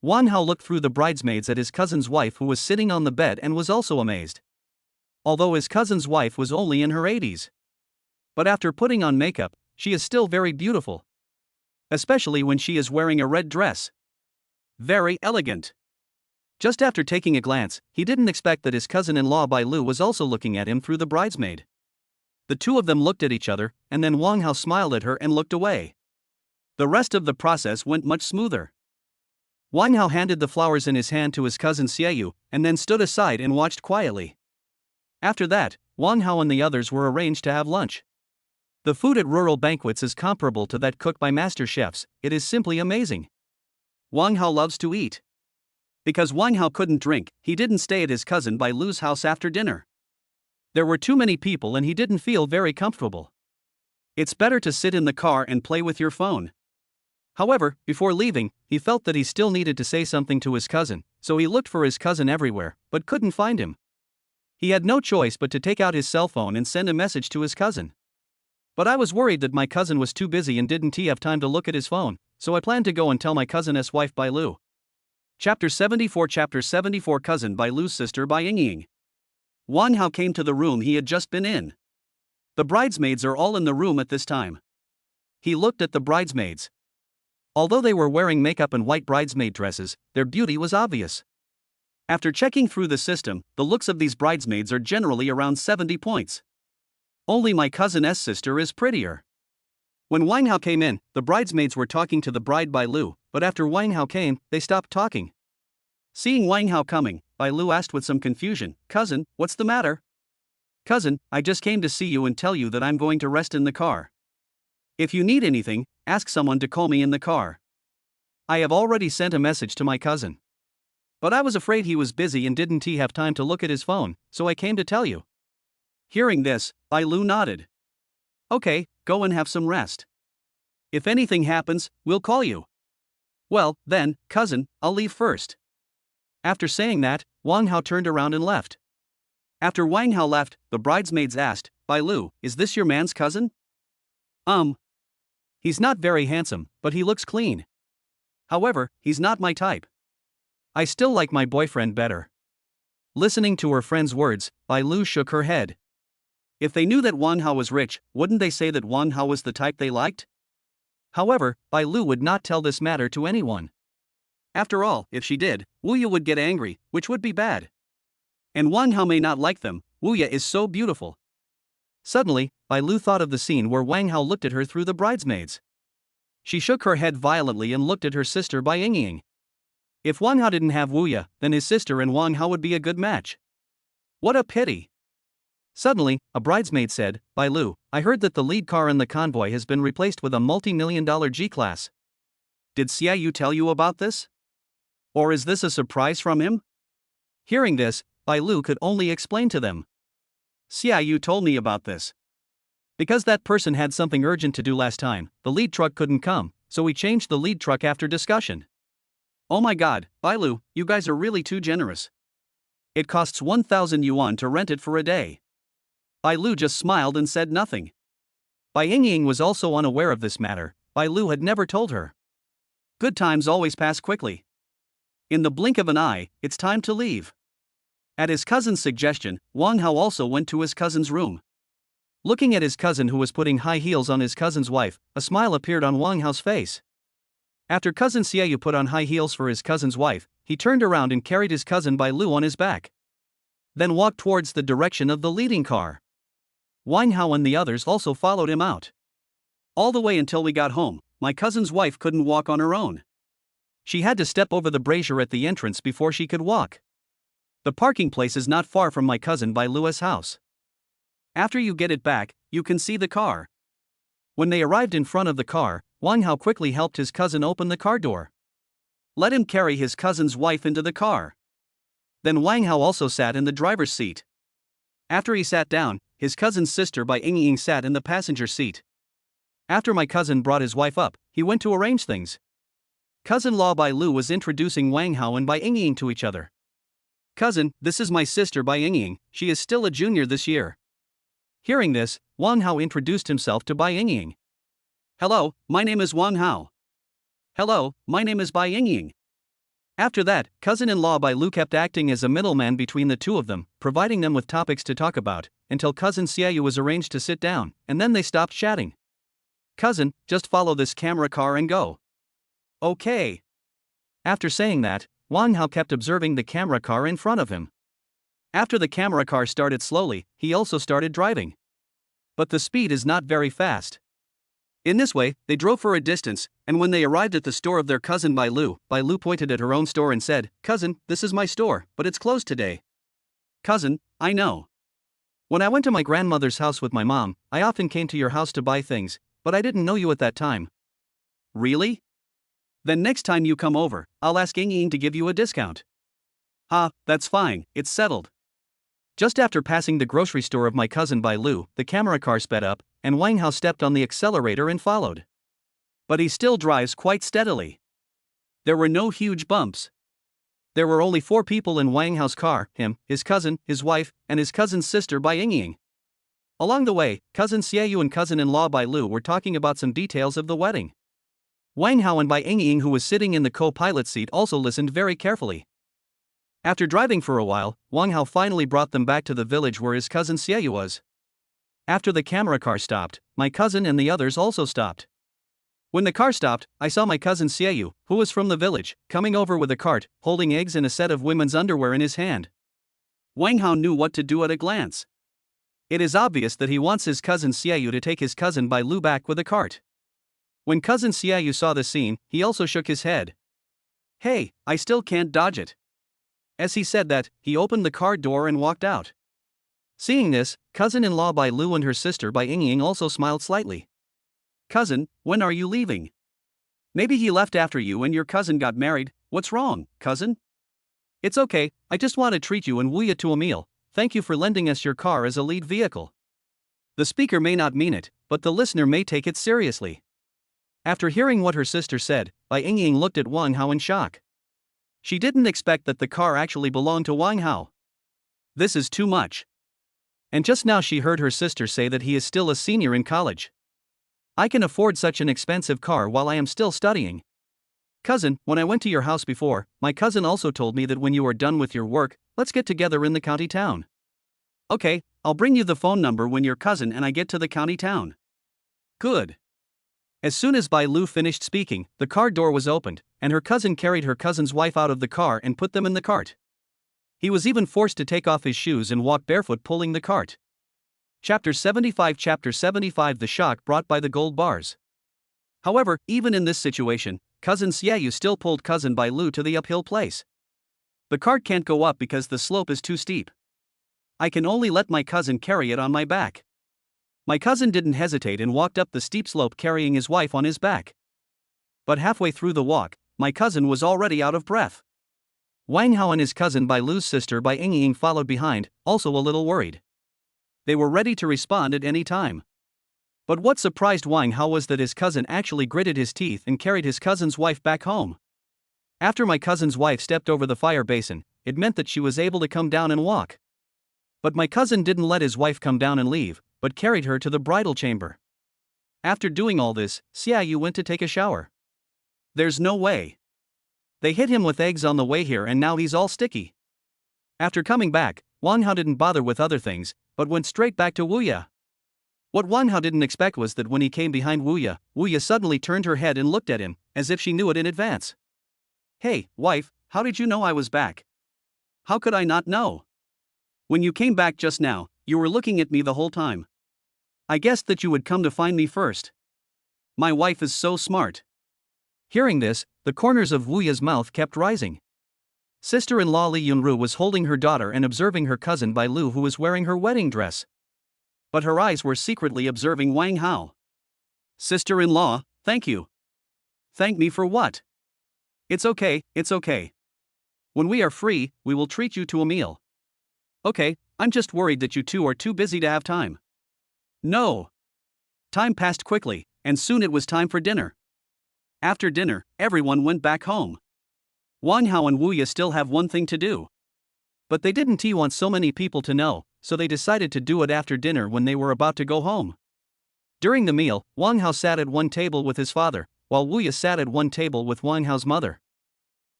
Wang Hao looked through the bridesmaids at his cousin's wife who was sitting on the bed and was also amazed. Although his cousin's wife was only in her 80s. But after putting on makeup, she is still very beautiful. Especially when she is wearing a red dress. Very elegant. Just after taking a glance, he didn't expect that his cousin-in-law Bai Lu was also looking at him through the bridesmaid. The two of them looked at each other, and then Wang Hao smiled at her and looked away. The rest of the process went much smoother. Wang Hao handed the flowers in his hand to his cousin Xiaoyu, and then stood aside and watched quietly. After that, Wang Hao and the others were arranged to have lunch. The food at rural banquets is comparable to that cooked by master chefs. It is simply amazing. Wang Hao loves to eat. Because Wang Hao couldn't drink, he didn't stay at his cousin Bai Lu's house after dinner. There were too many people and he didn't feel very comfortable. It's better to sit in the car and play with your phone. However, before leaving, he felt that he still needed to say something to his cousin, so he looked for his cousin everywhere, but couldn't find him. He had no choice but to take out his cell phone and send a message to his cousin. But I was worried that my cousin was too busy and didn't have time to look at his phone, so I planned to go and tell my cousin's wife Bai Lu. Chapter 74 Cousin Bai Lu's sister Bai Yingying. Wang Hao came to the room he had just been in. The bridesmaids are all in the room at this time. He looked at the bridesmaids. Although they were wearing makeup and white bridesmaid dresses, their beauty was obvious. After checking through the system, the looks of these bridesmaids are generally around 70 points. Only my cousin's sister is prettier. When Wang Hao came in, the bridesmaids were talking to the bride Bai Lu, but after Wang Hao came, they stopped talking. Seeing Wang Hao coming, Bai Lu asked with some confusion, "Cousin, what's the matter?" "Cousin, I just came to see you and tell you that I'm going to rest in the car. If you need anything, ask someone to call me in the car. I have already sent a message to my cousin. But I was afraid he was busy and didn't have time to look at his phone, so I came to tell you." Hearing this, Bai Lu nodded. "Okay, go and have some rest. If anything happens, we'll call you." Well, then, cousin, I'll leave first. After saying that, Wang Hao turned around and left. After Wang Hao left, the bridesmaids asked, Bai Lu, is this your man's cousin? He's not very handsome, but he looks clean. However, he's not my type. I still like my boyfriend better. Listening to her friend's words, Bai Lu shook her head. If they knew that Wang Hao was rich, wouldn't they say that Wang Hao was the type they liked? However, Bai Lu would not tell this matter to anyone. After all, if she did, Wu Ye would get angry, which would be bad. And Wang Hao may not like them. Wu Ye is so beautiful. Suddenly, Bai Lu thought of the scene where Wang Hao looked at her through the bridesmaids. She shook her head violently and looked at her sister Bai Yingying. If Wang Hao didn't have Wu Ye, then his sister and Wang Hao would be a good match. What a pity! Suddenly, a bridesmaid said, Bai Lu, I heard that the lead car in the convoy has been replaced with a multi-million-dollar G-Class. Did Xia Yu tell you about this? Or is this a surprise from him? Hearing this, Bai Lu could only explain to them. Xia Yu told me about this. Because that person had something urgent to do last time, the lead truck couldn't come, so we changed the lead truck after discussion. Oh my god, Bai Lu, you guys are really too generous. It costs 1,000 yuan to rent it for a day. Bai Lu just smiled and said nothing. Bai Yingying was also unaware of this matter. Bai Lu had never told her. Good times always pass quickly. In the blink of an eye, it's time to leave. At his cousin's suggestion, Wang Hao also went to his cousin's room. Looking at his cousin who was putting high heels on his cousin's wife, a smile appeared on Wang Hao's face. After cousin Xia Yu put on high heels for his cousin's wife, he turned around and carried his cousin Bai Lu on his back. Then walked towards the direction of the leading car. Wang Hao and the others also followed him out. All the way until we got home, my cousin's wife couldn't walk on her own. She had to step over the brazier at the entrance before she could walk. The parking place is not far from my cousin Bai Lu's house. After you get it back, you can see the car. When they arrived in front of the car, Wang Hao quickly helped his cousin open the car door. Let him carry his cousin's wife into the car. Then Wang Hao also sat in the driver's seat. After he sat down, his cousin's sister Bai Yingying sat in the passenger seat. After my cousin brought his wife up, he went to arrange things. Cousin-in-law Bai Lu was introducing Wang Hao and Bai Yingying to each other. Cousin, this is my sister Bai Yingying, she is still a junior this year. Hearing this, Wang Hao introduced himself to Bai Yingying. Hello, my name is Wang Hao. Hello, my name is Bai Yingying. After that, cousin-in-law Bai Lu kept acting as a middleman between the two of them, providing them with topics to talk about, until cousin Xia Yu was arranged to sit down, and then they stopped chatting. Cousin, just follow this camera car and go. Okay. After saying that, Wang Hao kept observing the camera car in front of him. After the camera car started slowly, he also started driving. But the speed is not very fast. In this way, they drove for a distance, and when they arrived at the store of their cousin Bai Lu pointed at her own store and said, Cousin, this is my store, but it's closed today. Cousin, I know. When I went to my grandmother's house with my mom, I often came to your house to buy things, but I didn't know you at that time. Really? Then next time you come over, I'll ask Yingying to give you a discount. That's fine, it's settled. Just after passing the grocery store of my cousin Bai Lu, the camera car sped up, and Wang Hao stepped on the accelerator and followed. But he still drives quite steadily. There were no huge bumps. There were only 4 people in Wang Hao's car, him, his cousin, his wife, and his cousin's sister Bai Yingying. Along the way, cousin Xia Yu and cousin-in-law Bai Lu were talking about some details of the wedding. Wang Hao and Bai Yingying, who was sitting in the co-pilot seat, also listened very carefully. After driving for a while, Wang Hao finally brought them back to the village where his cousin Xia Yu was. After the camera car stopped, my cousin and the others also stopped. When the car stopped, I saw my cousin Xia Yu, who was from the village, coming over with a cart, holding eggs and a set of women's underwear in his hand. Wang Hao knew what to do at a glance. It is obvious that he wants his cousin Xia Yu to take his cousin Bai Lu back with a cart. When cousin Xia Yu saw the scene, he also shook his head. Hey, I still can't dodge it. As he said that, he opened the car door and walked out. Seeing this, cousin-in-law Bai Lu and her sister Bai Yingying also smiled slightly. Cousin, when are you leaving? Maybe he left after you and your cousin got married. What's wrong, cousin? It's okay, I just want to treat you and Wu Ye to a meal. Thank you for lending us your car as a lead vehicle. The speaker may not mean it, but the listener may take it seriously. After hearing what her sister said, Bai Yingying looked at Wang Hao in shock. She didn't expect that the car actually belonged to Wang Hao. This is too much. And just now she heard her sister say that he is still a senior in college. I can afford such an expensive car while I am still studying. Cousin, when I went to your house before, my cousin also told me that when you are done with your work, let's get together in the county town. Okay, I'll bring you the phone number when your cousin and I get to the county town. Good. As soon as Bai Lu finished speaking, the car door was opened, and her cousin carried her cousin's wife out of the car and put them in the cart. He was even forced to take off his shoes and walk barefoot pulling the cart. Chapter 75 The shock brought by the gold bars. However, even in this situation, cousin Xiaoyu still pulled cousin Bai Lu to the uphill place. The cart can't go up because the slope is too steep. I can only let my cousin carry it on my back. My cousin didn't hesitate and walked up the steep slope carrying his wife on his back. But halfway through the walk, my cousin was already out of breath. Wang Hao and his cousin Bai Lu's sister Bai Yingying followed behind, also a little worried. They were ready to respond at any time. But what surprised Wang Hao was that his cousin actually gritted his teeth and carried his cousin's wife back home. After my cousin's wife stepped over the fire basin, it meant that she was able to come down and walk. But my cousin didn't let his wife come down and leave, but carried her to the bridal chamber. After doing all this, Xiaoyu went to take a shower. There's no way. They hit him with eggs on the way here and now he's all sticky. After coming back, Wang Hao didn't bother with other things, but went straight back to Wuya. What Wang Hao didn't expect was that when he came behind Wuya, Wuya suddenly turned her head and looked at him, as if she knew it in advance. Hey, wife, how did you know I was back? How could I not know? When you came back just now, you were looking at me the whole time. I guessed that you would come to find me first. My wife is so smart. Hearing this, the corners of Wuya's mouth kept rising. Sister-in-law Li Yunru was holding her daughter and observing her cousin Bai Lu who was wearing her wedding dress. But her eyes were secretly observing Wang Hao. Sister-in-law, thank you. Thank me for what? It's okay, it's okay. When we are free, we will treat you to a meal. Okay, I'm just worried that you two are too busy to have time. No. Time passed quickly, and soon it was time for dinner. After dinner, everyone went back home. Wang Hao and Wuya still have one thing to do. But they didn't want so many people to know, so they decided to do it after dinner when they were about to go home. During the meal, Wang Hao sat at one table with his father, while Wuya sat at one table with Wang Hao's mother.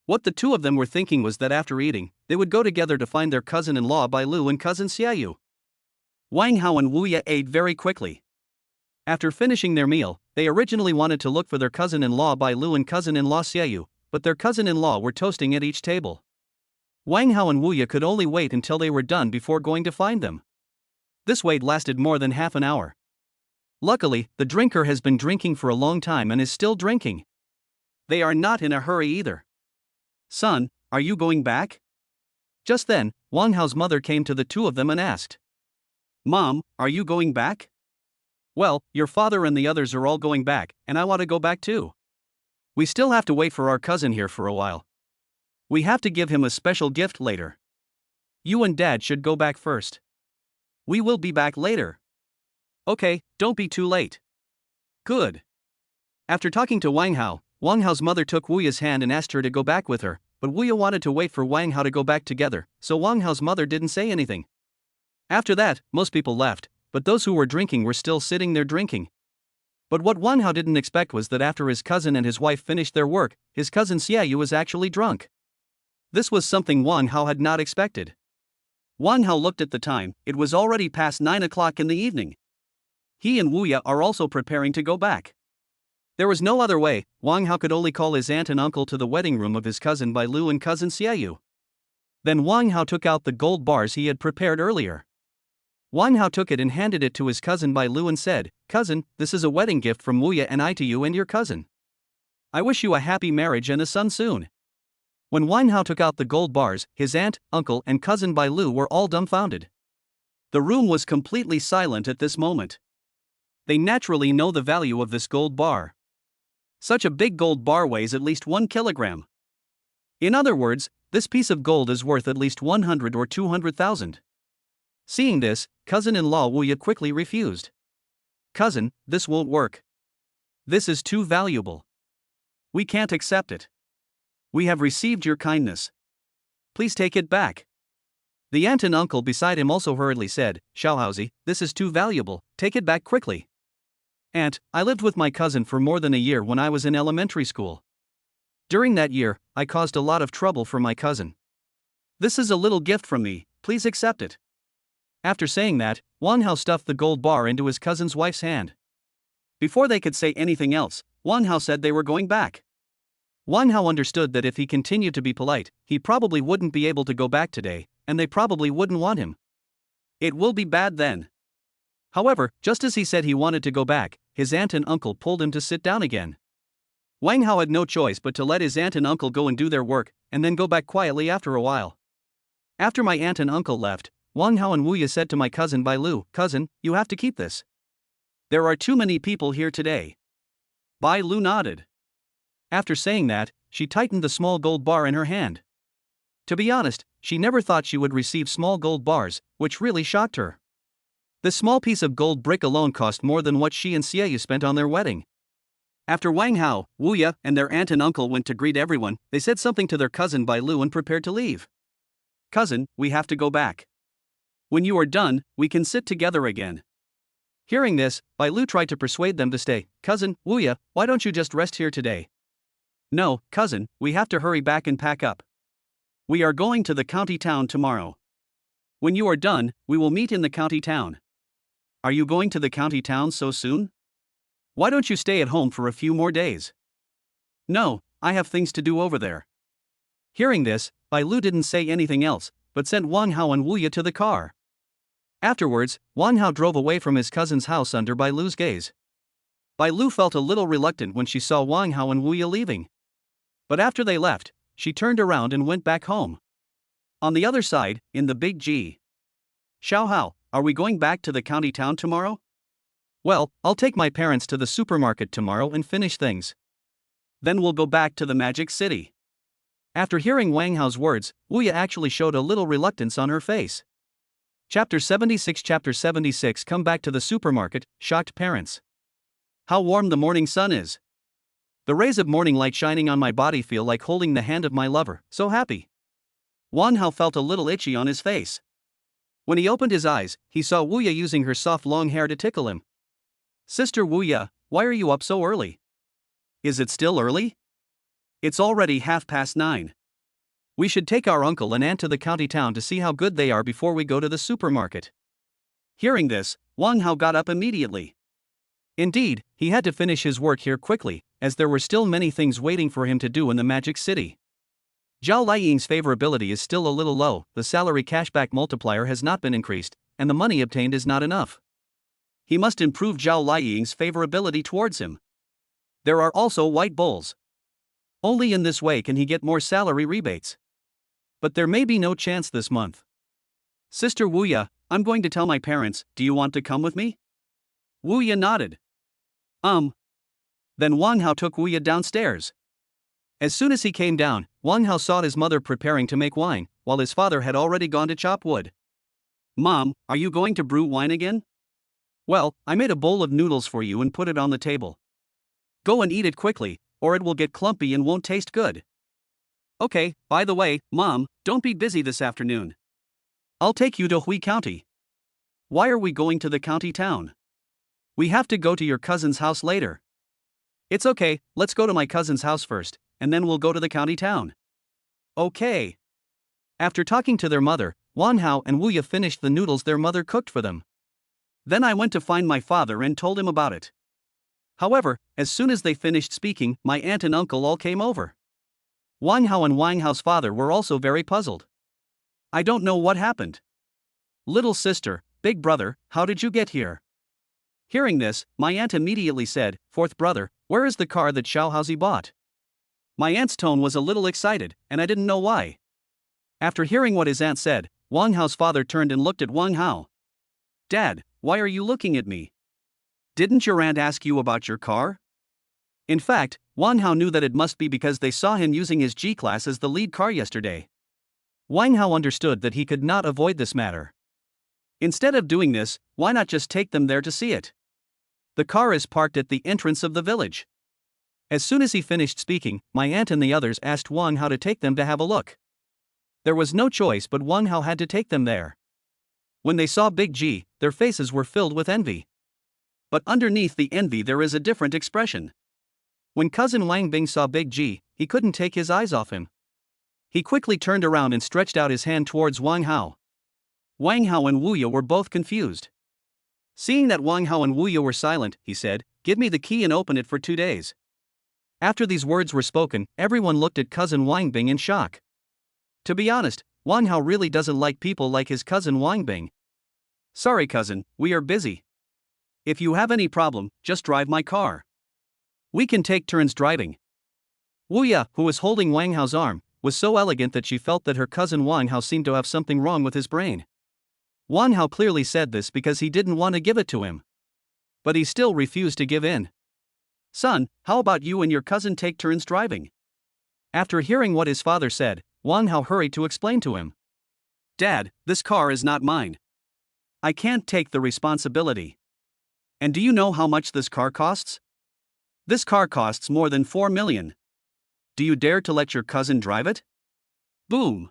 What the two of them were thinking was that after eating, they would go together to find their cousin-in-law Bai Lu and cousin Xiaoyu. Wang Hao and Wuya ate very quickly. After finishing their meal, they originally wanted to look for their cousin-in-law Bai Lu and cousin-in-law Xiaoyu, but their cousin-in-law were toasting at each table. Wang Hao and Wuya could only wait until they were done before going to find them. This wait lasted more than half an hour. Luckily, the drinker has been drinking for a long time and is still drinking. They are not in a hurry either. Son, are you going back? Just then, Wang Hao's mother came to the two of them and asked. Mom, are you going back? Well, your father and the others are all going back, and I want to go back too. We still have to wait for our cousin here for a while. We have to give him a special gift later. You and Dad should go back first. We will be back later. Okay, don't be too late. Good. After talking to Wang Hao, Wang Hao's mother took Wuya's hand and asked her to go back with her, but Wuya wanted to wait for Wang Hao to go back together, so Wang Hao's mother didn't say anything. After that, most people left, but those who were drinking were still sitting there drinking. But what Wang Hao didn't expect was that after his cousin and his wife finished their work, his cousin Xiaoyu was actually drunk. This was something Wang Hao had not expected. Wang Hao looked at the time, it was already past 9 o'clock in the evening. He and Wuya are also preparing to go back. There was no other way, Wang Hao could only call his aunt and uncle to the wedding room of his cousin Bai Lu and cousin Xiaoyu. Then Wang Hao took out the gold bars he had prepared earlier. Wang Hao took it and handed it to his cousin Bai Lu and said, Cousin, this is a wedding gift from Wuya and I to you and your cousin. I wish you a happy marriage and a son soon. When Wang Hao took out the gold bars, his aunt, uncle and cousin Bai Lu were all dumbfounded. The room was completely silent at this moment. They naturally know the value of this gold bar. Such a big gold bar weighs at least 1 kilogram. In other words, this piece of gold is worth at least 100 or 200,000. Seeing this, cousin-in-law Wuya quickly refused. Cousin, this won't work. This is too valuable. We can't accept it. We have received your kindness. Please take it back. The aunt and uncle beside him also hurriedly said, Xiaohaozi, this is too valuable, take it back quickly. Aunt, I lived with my cousin for more than a year when I was in elementary school. During that year, I caused a lot of trouble for my cousin. This is a little gift from me, please accept it. After saying that, Wang Hao stuffed the gold bar into his cousin's wife's hand. Before they could say anything else, Wang Hao said they were going back. Wang Hao understood that if he continued to be polite, he probably wouldn't be able to go back today, and they probably wouldn't want him. It will be bad then. However, just as he said he wanted to go back, his aunt and uncle pulled him to sit down again. Wang Hao had no choice but to let his aunt and uncle go and do their work, and then go back quietly after a while. After my aunt and uncle left, Wang Hao and Wu Ye said to my cousin Bai Lu, Cousin, you have to keep this. There are too many people here today. Bai Lu nodded. After saying that, she tightened the small gold bar in her hand. To be honest, she never thought she would receive small gold bars, which really shocked her. The small piece of gold brick alone cost more than what she and Xie spent on their wedding. After Wang Hao, Wu Ye, and their aunt and uncle went to greet everyone, they said something to their cousin Bai Lu and prepared to leave. Cousin, we have to go back. When you are done, we can sit together again. Hearing this, Bai Lu tried to persuade them to stay. Cousin, Wu Ye, why don't you just rest here today? No, cousin, we have to hurry back and pack up. We are going to the county town tomorrow. When you are done, we will meet in the county town. Are you going to the county town so soon? Why don't you stay at home for a few more days? No, I have things to do over there. Hearing this, Bai Lu didn't say anything else, but sent Wang Hao and Wu Ye to the car. Afterwards, Wang Hao drove away from his cousin's house under Bai Lu's gaze. Bai Lu felt a little reluctant when she saw Wang Hao and Wu Ye leaving. But after they left, she turned around and went back home. On the other side, in the Big G. Xiaohao, are we going back to the county town tomorrow? Well, I'll take my parents to the supermarket tomorrow and finish things. Then we'll go back to the Magic City. After hearing Wang Hao's words, Wu Ye actually showed a little reluctance on her face. Chapter 76 Come back to the supermarket, shocked parents. How warm the morning sun is. The rays of morning light shining on my body feel like holding the hand of my lover, so happy. Wang Hao felt a little itchy on his face. When he opened his eyes, he saw Wu Ye using her soft long hair to tickle him. Sister Wu Ye, why are you up so early? Is it still early? It's already 9:30. We should take our uncle and aunt to the county town to see how good they are before we go to the supermarket. Hearing this, Wang Hao got up immediately. Indeed, he had to finish his work here quickly, as there were still many things waiting for him to do in the Magic City. Zhao Liying's favorability is still a little low, the salary cashback multiplier has not been increased, and the money obtained is not enough. He must improve Zhao Liying's favorability towards him. There are also white bulls. Only in this way can he get more salary rebates. But there may be no chance this month. Sister Wu Ye, I'm going to tell my parents, do you want to come with me? Wu Ye nodded. Then Wang Hao took Wu Ye downstairs. As soon as he came down, Wang Hao saw his mother preparing to make wine, while his father had already gone to chop wood. Mom, are you going to brew wine again? Well, I made a bowl of noodles for you and put it on the table. Go and eat it quickly, or it will get clumpy and won't taste good. Okay, by the way, Mom, don't be busy this afternoon. I'll take you to Hui County. Why are we going to the county town? We have to go to your cousin's house later. It's okay, let's go to my cousin's house first, and then we'll go to the county town. Okay. After talking to their mother, Wang Hao and Wu Ye finished the noodles their mother cooked for them. Then I went to find my father and told him about it. However, as soon as they finished speaking, my aunt and uncle all came over. Wang Hao and Wang Hao's father were also very puzzled. I don't know what happened. Little sister, big brother, how did you get here? Hearing this, my aunt immediately said, Fourth brother, where is the car that Xiaohaozi bought? My aunt's tone was a little excited, and I didn't know why. After hearing what his aunt said, Wang Hao's father turned and looked at Wang Hao. Dad, why are you looking at me? Didn't your aunt ask you about your car? In fact, Wang Hao knew that it must be because they saw him using his G-Class as the lead car yesterday. Wang Hao understood that he could not avoid this matter. Instead of doing this, why not just take them there to see it? The car is parked at the entrance of the village. As soon as he finished speaking, my aunt and the others asked Wang Hao to take them to have a look. There was no choice but Wang Hao had to take them there. When they saw Big G, their faces were filled with envy. But underneath the envy there is a different expression. When cousin Wang Bing saw Big G, he couldn't take his eyes off him. He quickly turned around and stretched out his hand towards Wang Hao. Wang Hao and Wu Ye were both confused. Seeing that Wang Hao and Wu Ye were silent, he said, "Give me the key and open it for 2 days." After these words were spoken, everyone looked at cousin Wang Bing in shock. To be honest, Wang Hao really doesn't like people like his cousin Wang Bing. "Sorry cousin, we are busy. If you have any problem, just drive my car. We can take turns driving." Wu Ye, who was holding Wang Hao's arm, was so elegant that she felt that her cousin Wang Hao seemed to have something wrong with his brain. Wang Hao clearly said this because he didn't want to give it to him. But he still refused to give in. "Son, how about you and your cousin take turns driving?" After hearing what his father said, Wang Hao hurried to explain to him. "Dad, this car is not mine. I can't take the responsibility. And do you know how much this car costs? This car costs more than 4 million. Do you dare to let your cousin drive it?" Boom!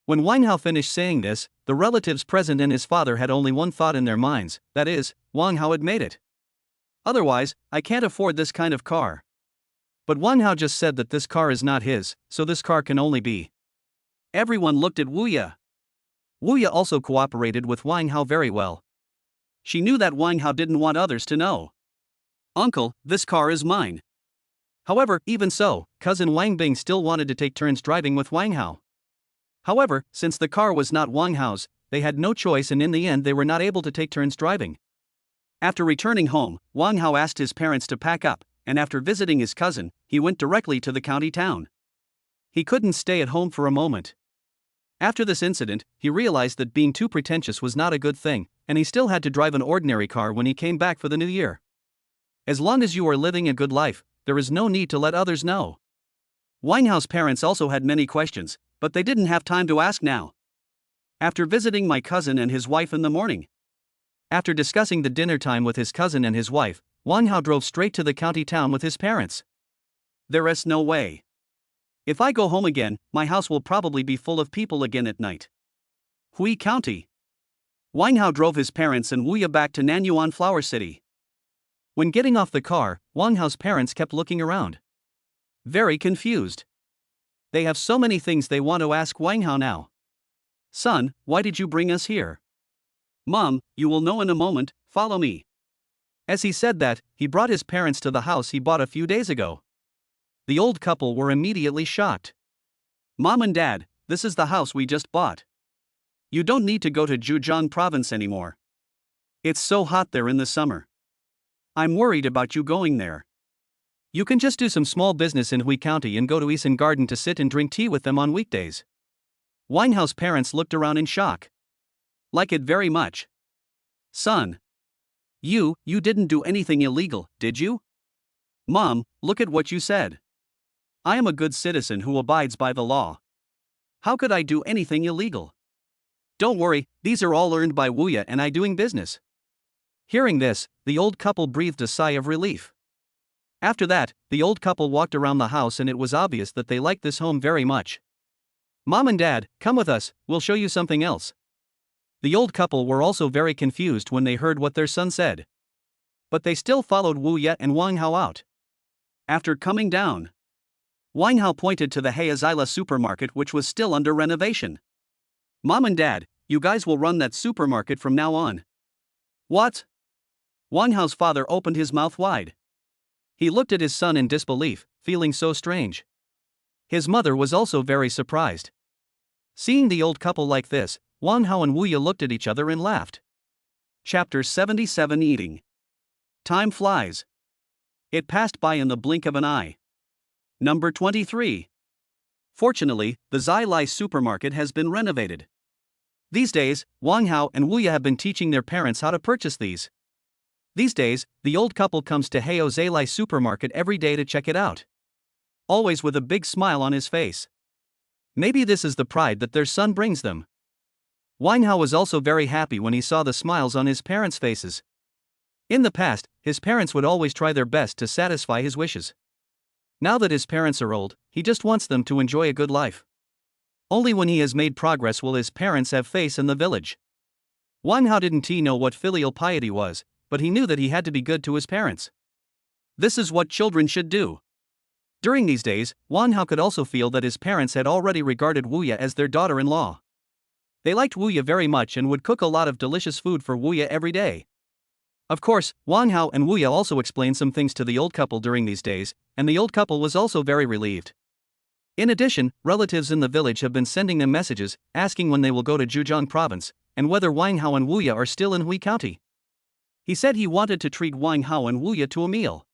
When Wang Hao finished saying this, the relatives present and his father had only one thought in their minds, that is, Wang Hao had made it. "Otherwise, I can't afford this kind of car." But Wang Hao just said that this car is not his, so this car can only be. Everyone looked at Wu Ye. Wu Ye also cooperated with Wang Hao very well. She knew that Wang Hao didn't want others to know. "Uncle, this car is mine." However, even so, cousin Wang Bing still wanted to take turns driving with Wang Hao. However, since the car was not Wang Hao's, they had no choice and in the end they were not able to take turns driving. After returning home, Wang Hao asked his parents to pack up, and after visiting his cousin, he went directly to the county town. He couldn't stay at home for a moment. After this incident, he realized that being too pretentious was not a good thing, and he still had to drive an ordinary car when he came back for the new year. As long as you are living a good life, there is no need to let others know. Wang Hao's parents also had many questions, but they didn't have time to ask now. After visiting my cousin and his wife in the morning. After discussing the dinner time with his cousin and his wife, Wang Hao drove straight to the county town with his parents. "There is no way. If I go home again, my house will probably be full of people again at night." Hui County. Wang Hao drove his parents and Wu Ye back to Nanyuan Flower City. When getting off the car, Wang Hao's parents kept looking around. Very confused. They have so many things they want to ask Wang Hao now. "Son, why did you bring us here?" "Mom, you will know in a moment, follow me." As he said that, he brought his parents to the house he bought a few days ago. The old couple were immediately shocked. "Mom and Dad, this is the house we just bought. You don't need to go to Zhejiang province anymore. It's so hot there in the summer. I'm worried about you going there. You can just do some small business in Hui County and go to Eason Garden to sit and drink tea with them on weekdays." Wang Hao's parents looked around in shock. "Like it very much. Son. You didn't do anything illegal, did you?" "Mom, look at what you said. I am a good citizen who abides by the law. How could I do anything illegal? Don't worry, these are all earned by Wu Ye and I doing business." Hearing this, the old couple breathed a sigh of relief. After that, the old couple walked around the house and it was obvious that they liked this home very much. "Mom and Dad, come with us, we'll show you something else." The old couple were also very confused when they heard what their son said. But they still followed Wu Ye and Wang Hao out. After coming down, Wang Hao pointed to the Hayazila supermarket which was still under renovation. "Mom and Dad, you guys will run that supermarket from now on." "What?" Wang Hao's father opened his mouth wide. He looked at his son in disbelief, feeling so strange. His mother was also very surprised. Seeing the old couple like this, Wang Hao and Wu Ye looked at each other and laughed. Chapter 77 Eating. Time flies. It passed by in the blink of an eye. Number 23. Fortunately, the Zai supermarket has been renovated. These days, Wang Hao and Wu Ye have been teaching their parents how to purchase these. These days, the old couple comes to Heo Zai supermarket every day to check it out. Always with a big smile on his face. Maybe this is the pride that their son brings them. Wang Hao was also very happy when he saw the smiles on his parents' faces. In the past, his parents would always try their best to satisfy his wishes. Now that his parents are old, he just wants them to enjoy a good life. Only when he has made progress will his parents have faith in the village. Wang Hao didn't know what filial piety was, but he knew that he had to be good to his parents. This is what children should do. During these days, Wang Hao could also feel that his parents had already regarded Wuya as their daughter-in-law. They liked Wuya very much and would cook a lot of delicious food for Wuya every day. Of course, Wang Hao and Wuya also explained some things to the old couple during these days, and the old couple was also very relieved. In addition, relatives in the village have been sending them messages, asking when they will go to Zhejiang province, and whether Wang Hao and Wuya are still in Hui County. He said he wanted to treat Wang Hao and Wuya to a meal.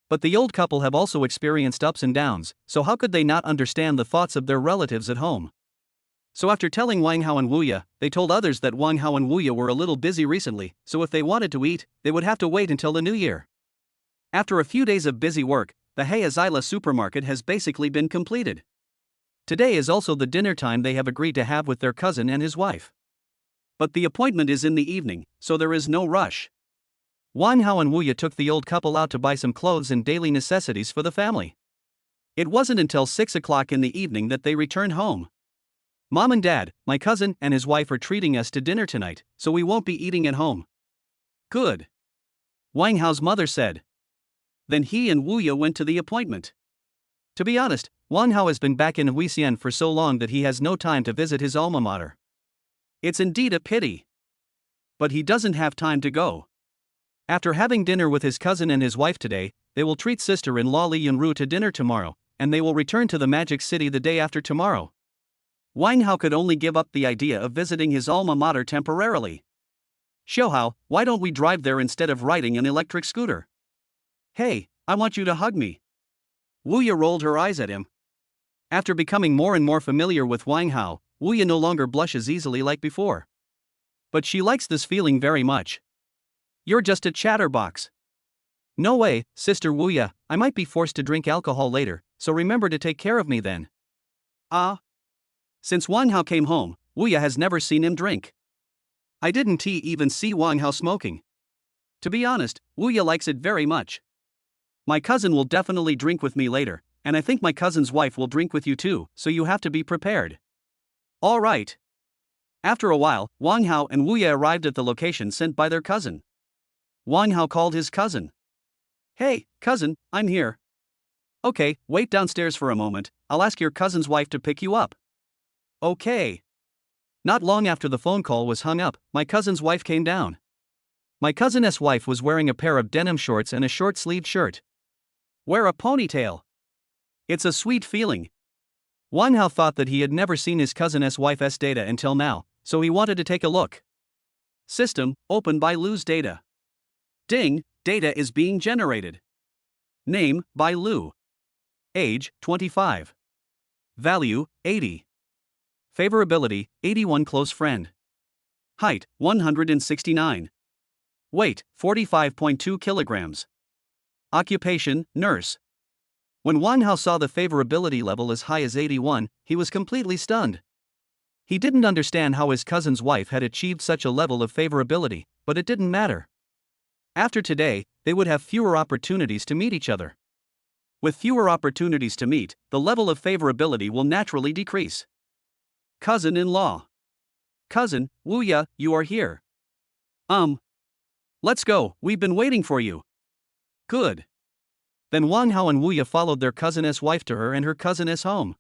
But the old couple have also experienced ups and downs, so how could they not understand the thoughts of their relatives at home? So after telling Wang Hao and Wuya, they told others that Wang Hao and Wuya were a little busy recently, so if they wanted to eat, they would have to wait until the new year. After a few days of busy work, the Heizila supermarket has basically been completed. Today is also the dinner time they have agreed to have with their cousin and his wife. But the appointment is in the evening, so there is no rush. Wang Hao and Wuya took the old couple out to buy some clothes and daily necessities for the family. It wasn't until 6 o'clock in the evening that they returned home. Mom and Dad, my cousin and his wife are treating us to dinner tonight, so we won't be eating at home. Good. Wang Hao's mother said. Then he and Wuya went to the appointment. To be honest, Wang Hao has been back in Huisian for so long that he has no time to visit his alma mater. It's indeed a pity. But he doesn't have time to go. After having dinner with his cousin and his wife today, they will treat sister-in-law Li Yunru to dinner tomorrow, and they will return to the Magic City the day after tomorrow. Wang Hao could only give up the idea of visiting his alma mater temporarily. Xiaohao, why don't we drive there instead of riding an electric scooter? Hey, I want you to hug me. Wuya rolled her eyes at him. After becoming more and more familiar with Wang Hao, Wuya no longer blushes easily like before. But she likes this feeling very much. You're just a chatterbox. No way, Sister Wuya, I might be forced to drink alcohol later, so remember to take care of me then. Since Wang Hao came home, Wuya has never seen him drink. I didn't even see Wang Hao smoking. To be honest, Wuya likes it very much. My cousin will definitely drink with me later, and I think my cousin's wife will drink with you too, so you have to be prepared. All right. After a while, Wang Hao and Wuya arrived at the location sent by their cousin. Wang Hao called his cousin. Hey, cousin, I'm here. Okay, wait downstairs for a moment, I'll ask your cousin's wife to pick you up. Okay. Not long after the phone call was hung up, my cousin's wife came down. My cousin's wife was wearing a pair of denim shorts and a short-sleeved shirt. Wear a ponytail. It's a sweet feeling. Wang Hao thought that he had never seen his cousin's wife's data until now, so he wanted to take a look. System, open by Lu's data. Ding, data is being generated. Name, by Lu. Age, 25. Value, 80. Favorability, 81 close friend. Height, 169. Weight, 45.2 kilograms. Occupation, nurse. When Wang Hao saw the favorability level as high as 81, he was completely stunned. He didn't understand how his cousin's wife had achieved such a level of favorability, but it didn't matter. After today, they would have fewer opportunities to meet each other. With fewer opportunities to meet, the level of favorability will naturally decrease. Cousin-in-law. Cousin, Wuya, you are here. Let's go, we've been waiting for you. Good. Then Wang Hao and Wuya followed their cousin's wife to her and her cousin's home.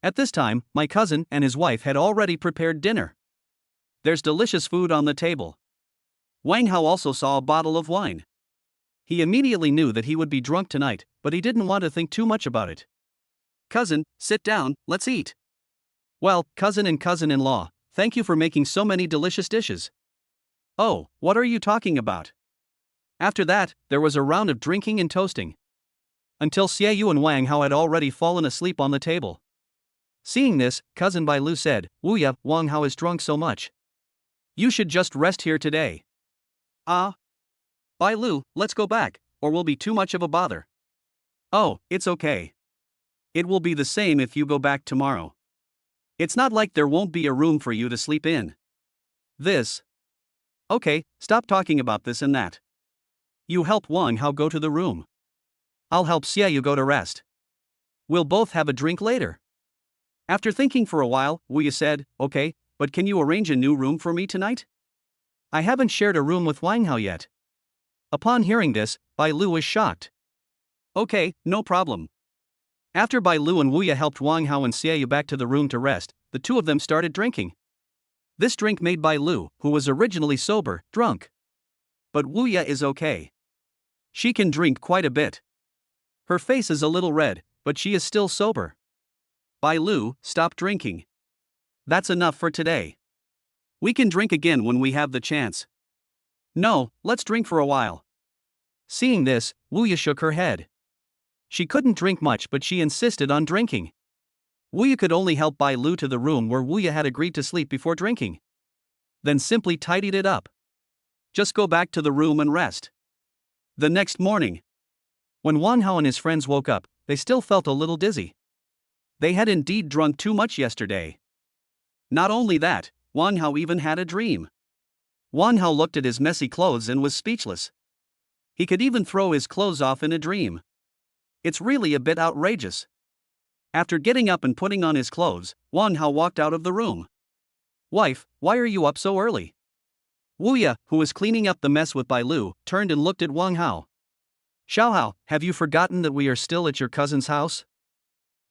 At this time, my cousin and his wife had already prepared dinner. There's delicious food on the table. Wang Hao also saw a bottle of wine. He immediately knew that he would be drunk tonight, but he didn't want to think too much about it. Cousin, sit down, let's eat. Well, cousin and cousin-in-law, thank you for making so many delicious dishes. Oh, what are you talking about? After that, there was a round of drinking and toasting. Until Xie Yu and Wang Hao had already fallen asleep on the table. Seeing this, cousin Bai Lu said, Wuya, Wang Hao is drunk so much. You should just rest here today. Bai Lu, let's go back, or will be too much of a bother. Oh, it's okay. It will be the same if you go back tomorrow. It's not like there won't be a room for you to sleep in. This. Okay, stop talking about this and that. You help Wang Hao go to the room. I'll help Xiaoyu go to rest. We'll both have a drink later. After thinking for a while, Wu Ye said, okay, but can you arrange a new room for me tonight? I haven't shared a room with Wang Hao yet. Upon hearing this, Bai Lu was shocked. Okay, no problem. After Bai Lu and Wu Ye helped Wang Hao and Xiaoyu back to the room to rest, the two of them started drinking. This drink made Bai Lu, who was originally sober, drunk. But Wu Ye is okay. She can drink quite a bit. Her face is a little red, but she is still sober. Bai Lu, stop drinking. That's enough for today. We can drink again when we have the chance. No, let's drink for a while. Seeing this, Wu Ye shook her head. She couldn't drink much, but she insisted on drinking. Wu Ye could only help Bai Lu to the room where Wu Ye had agreed to sleep before drinking. Then simply tidied it up. Just go back to the room and rest. The next morning, when Wang Hao and his friends woke up, they still felt a little dizzy. They had indeed drunk too much yesterday. Not only that, Wang Hao even had a dream. Wang Hao looked at his messy clothes and was speechless. He could even throw his clothes off in a dream. It's really a bit outrageous. After getting up and putting on his clothes, Wang Hao walked out of the room. Wife, why are you up so early? Wu Ye, who was cleaning up the mess with Bai Lu, turned and looked at Wang Hao. Xiao Hao, have you forgotten that we are still at your cousin's house?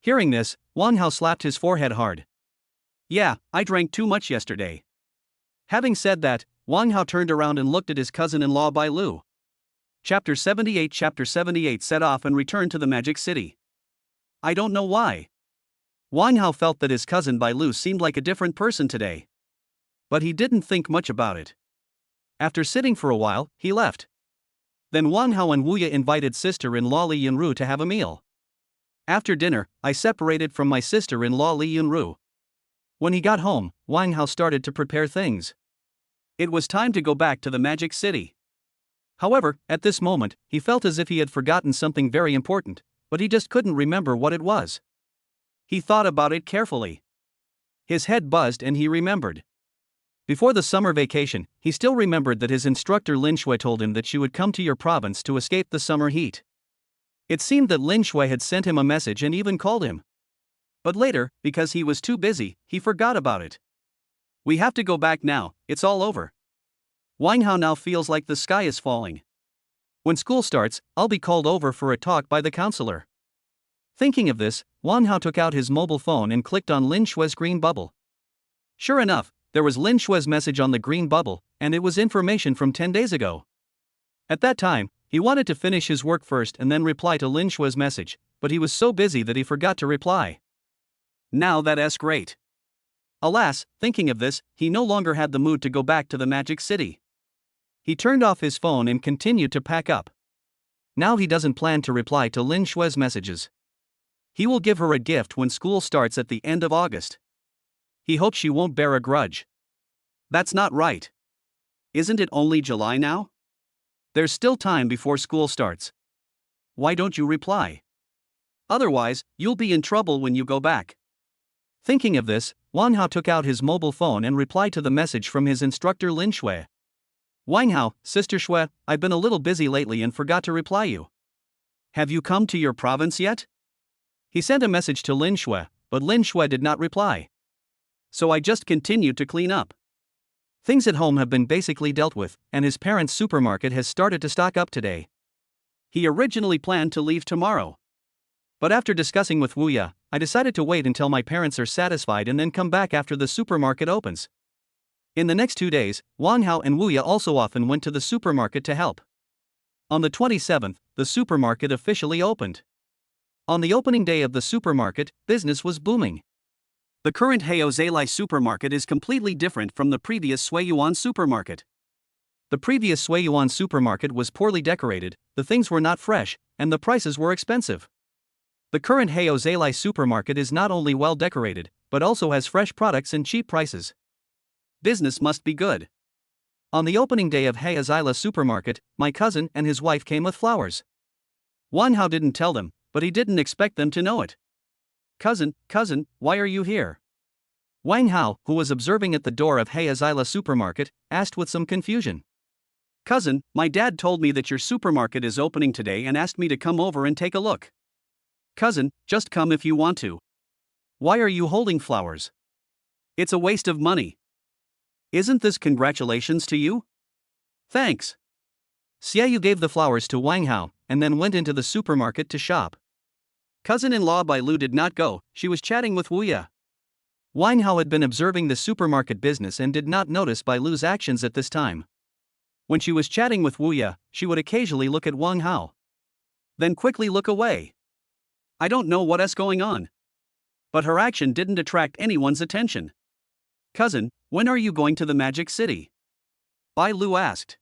Hearing this, Wang Hao slapped his forehead hard. Yeah, I drank too much yesterday. Having said that, Wang Hao turned around and looked at his cousin-in-law Bai Lu. Chapter 78 set off and returned to the Magic City. I don't know why. Wang Hao felt that his cousin Bai Lu seemed like a different person today. But he didn't think much about it. After sitting for a while, he left. Then Wang Hao and Wu Ye invited sister-in-law Li Yunru to have a meal. After dinner, I separated from my sister-in-law Li Yunru. When he got home, Wang Hao started to prepare things. It was time to go back to the Magic City. However, at this moment, he felt as if he had forgotten something very important, but he just couldn't remember what it was. He thought about it carefully. His head buzzed and he remembered. Before the summer vacation, he still remembered that his instructor Lin Shui told him that she would come to your province to escape the summer heat. It seemed that Lin Shui had sent him a message and even called him. But later, because he was too busy, he forgot about it. We have to go back now, it's all over. Wang Hao now feels like the sky is falling. When school starts, I'll be called over for a talk by the counselor. Thinking of this, Wang Hao took out his mobile phone and clicked on Lin Shui's green bubble. Sure enough, there was Lin Shui's message on the green bubble, and it was information from 10 days ago. At that time, he wanted to finish his work first and then reply to Lin Shui's message, but he was so busy that he forgot to reply. Now that's great. Alas, thinking of this, he no longer had the mood to go back to the Magic City. He turned off his phone and continued to pack up. Now he doesn't plan to reply to Lin Shui's messages. He will give her a gift when school starts at the end of August. He hopes she won't bear a grudge. That's not right. Isn't it only July now? There's still time before school starts. Why don't you reply? Otherwise, you'll be in trouble when you go back. Thinking of this, Wang Hao took out his mobile phone and replied to the message from his instructor Lin Shui. Wang Hao, Sister Shui, I've been a little busy lately and forgot to reply you. Have you come to your province yet? He sent a message to Lin Shui, but Lin Shui did not reply. So I just continued to clean up. Things at home have been basically dealt with, and his parents' supermarket has started to stock up today. He originally planned to leave tomorrow. But after discussing with Wu Ye, I decided to wait until my parents are satisfied and then come back after the supermarket opens. In the next 2 days, Wang Hao and Wu Ye also often went to the supermarket to help. On the 27th, the supermarket officially opened. On the opening day of the supermarket, business was booming. The current Heio Zalai supermarket is completely different from the previous Suiyuan supermarket. The previous Suiyuan supermarket was poorly decorated, the things were not fresh, and the prices were expensive. The current Heio Zalai supermarket is not only well decorated, but also has fresh products and cheap prices. Business must be good. On the opening day of Heio Zalai supermarket, my cousin and his wife came with flowers. Wang Hao didn't tell them, but he didn't expect them to know it. Cousin, why are you here? Wang Hao, who was observing at the door of Heio Zalai supermarket, asked with some confusion. Cousin, my dad told me that your supermarket is opening today and asked me to come over and take a look. Cousin, just come if you want to. Why are you holding flowers? It's a waste of money. Isn't this congratulations to you? Thanks. Xiaoyu gave the flowers to Wang Hao and then went into the supermarket to shop. Cousin-in-law Bai Lu did not go, she was chatting with Wu Ye. Wang Hao had been observing the supermarket business and did not notice Bai Lu's actions at this time. When she was chatting with Wu Ye, she would occasionally look at Wang Hao. Then quickly look away. I don't know what is going on. But her action didn't attract anyone's attention. Cousin, when are you going to the Magic City? Bai Lu asked.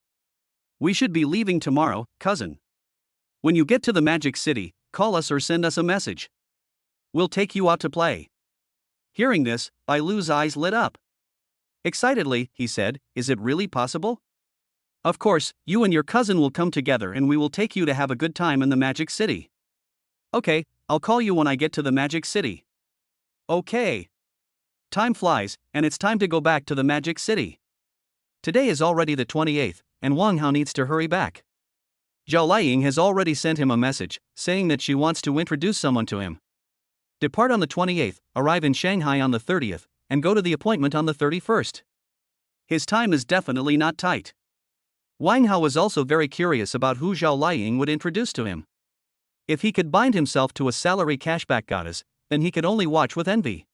We should be leaving tomorrow, cousin. When you get to the Magic City, call us or send us a message. We'll take you out to play. Hearing this, Bai Lu's eyes lit up. Excitedly, he said, is it really possible? Of course, you and your cousin will come together and we will take you to have a good time in the Magic City. Okay, I'll call you when I get to the Magic City. Okay. Time flies, and it's time to go back to the Magic City. Today is already the 28th, and Wang Hao needs to hurry back. Zhao Liying has already sent him a message, saying that she wants to introduce someone to him. Depart on the 28th, arrive in Shanghai on the 30th, and go to the appointment on the 31st. His time is definitely not tight. Wang Hao was also very curious about who Zhao Liying would introduce to him. If he could bind himself to a salary cashback goddess, then he could only watch with envy.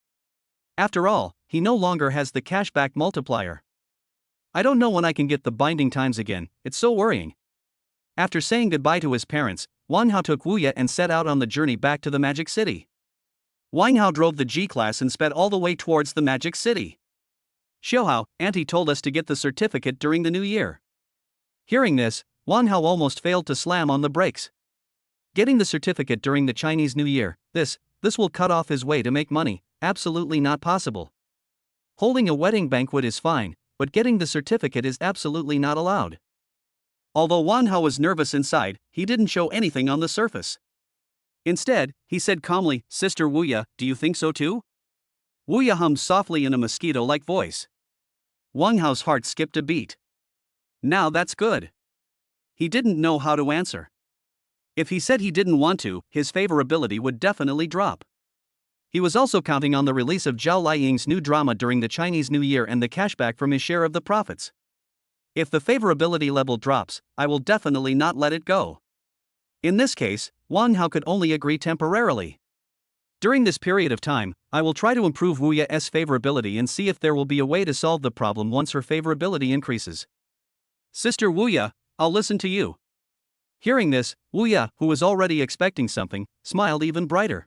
After all, he no longer has the cashback multiplier. I don't know when I can get the binding times again, it's so worrying. After saying goodbye to his parents, Wang Hao took Wu Ye and set out on the journey back to the Magic City. Wang Hao drove the G-Class and sped all the way towards the Magic City. Xiaohao, Auntie told us to get the certificate during the new year. Hearing this, Wang Hao almost failed to slam on the brakes. Getting the certificate during the Chinese New Year, this will cut off his way to make money, absolutely not possible. Holding a wedding banquet is fine, but getting the certificate is absolutely not allowed. Although Wang Hao was nervous inside, he didn't show anything on the surface. Instead, he said calmly, Sister Wu Ye, do you think so too? Wu Ye hummed softly in a mosquito-like voice. Wang Hao's heart skipped a beat. Now that's good. He didn't know how to answer. If he said he didn't want to, his favorability would definitely drop. He was also counting on the release of Zhao Liying's new drama during the Chinese New Year and the cashback from his share of the profits. If the favorability level drops, I will definitely not let it go. In this case, Wang Hao could only agree temporarily. During this period of time, I will try to improve Wu Ye's favorability and see if there will be a way to solve the problem once her favorability increases. Sister Wu Ye, I'll listen to you. Hearing this, Wu Ye, who was already expecting something, smiled even brighter.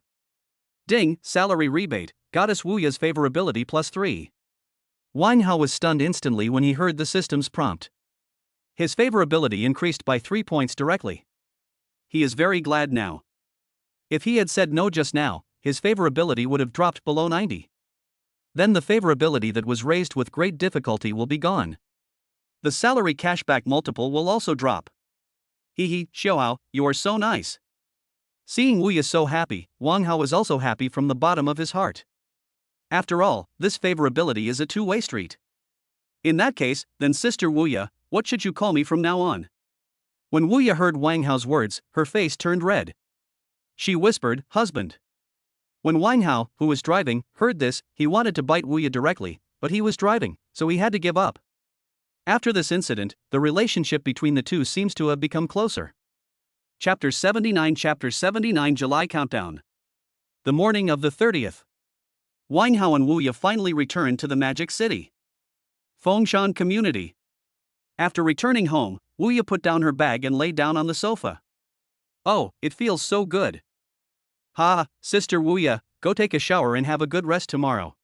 Ding, salary rebate, Goddess Wu Ye's favorability +3. Wang Hao was stunned instantly when he heard the system's prompt. His favorability increased by 3 points directly. He is very glad now. If he had said no just now, his favorability would have dropped below 90. Then the favorability that was raised with great difficulty will be gone. The salary cashback multiple will also drop. Hee, Xiaohao, you are so nice. Seeing Wu Ye so happy, Wang Hao was also happy from the bottom of his heart. After all, this favorability is a two-way street. In that case, then Sister Wu Ye, what should you call me from now on? When Wu Ye heard Wang Hao's words, her face turned red. She whispered, husband. When Wang Hao, who was driving, heard this, he wanted to bite Wu Ye directly, but he was driving, so he had to give up. After this incident, the relationship between the two seems to have become closer. Chapter 79 July Countdown. The morning of the 30th. Wang Hao and Wu Ye finally returned to the Magic City. Fengshan Community. After returning home, Wu Ye put down her bag and lay down on the sofa. Oh, it feels so good. Ha, Sister Wu Ye, go take a shower and have a good rest tomorrow.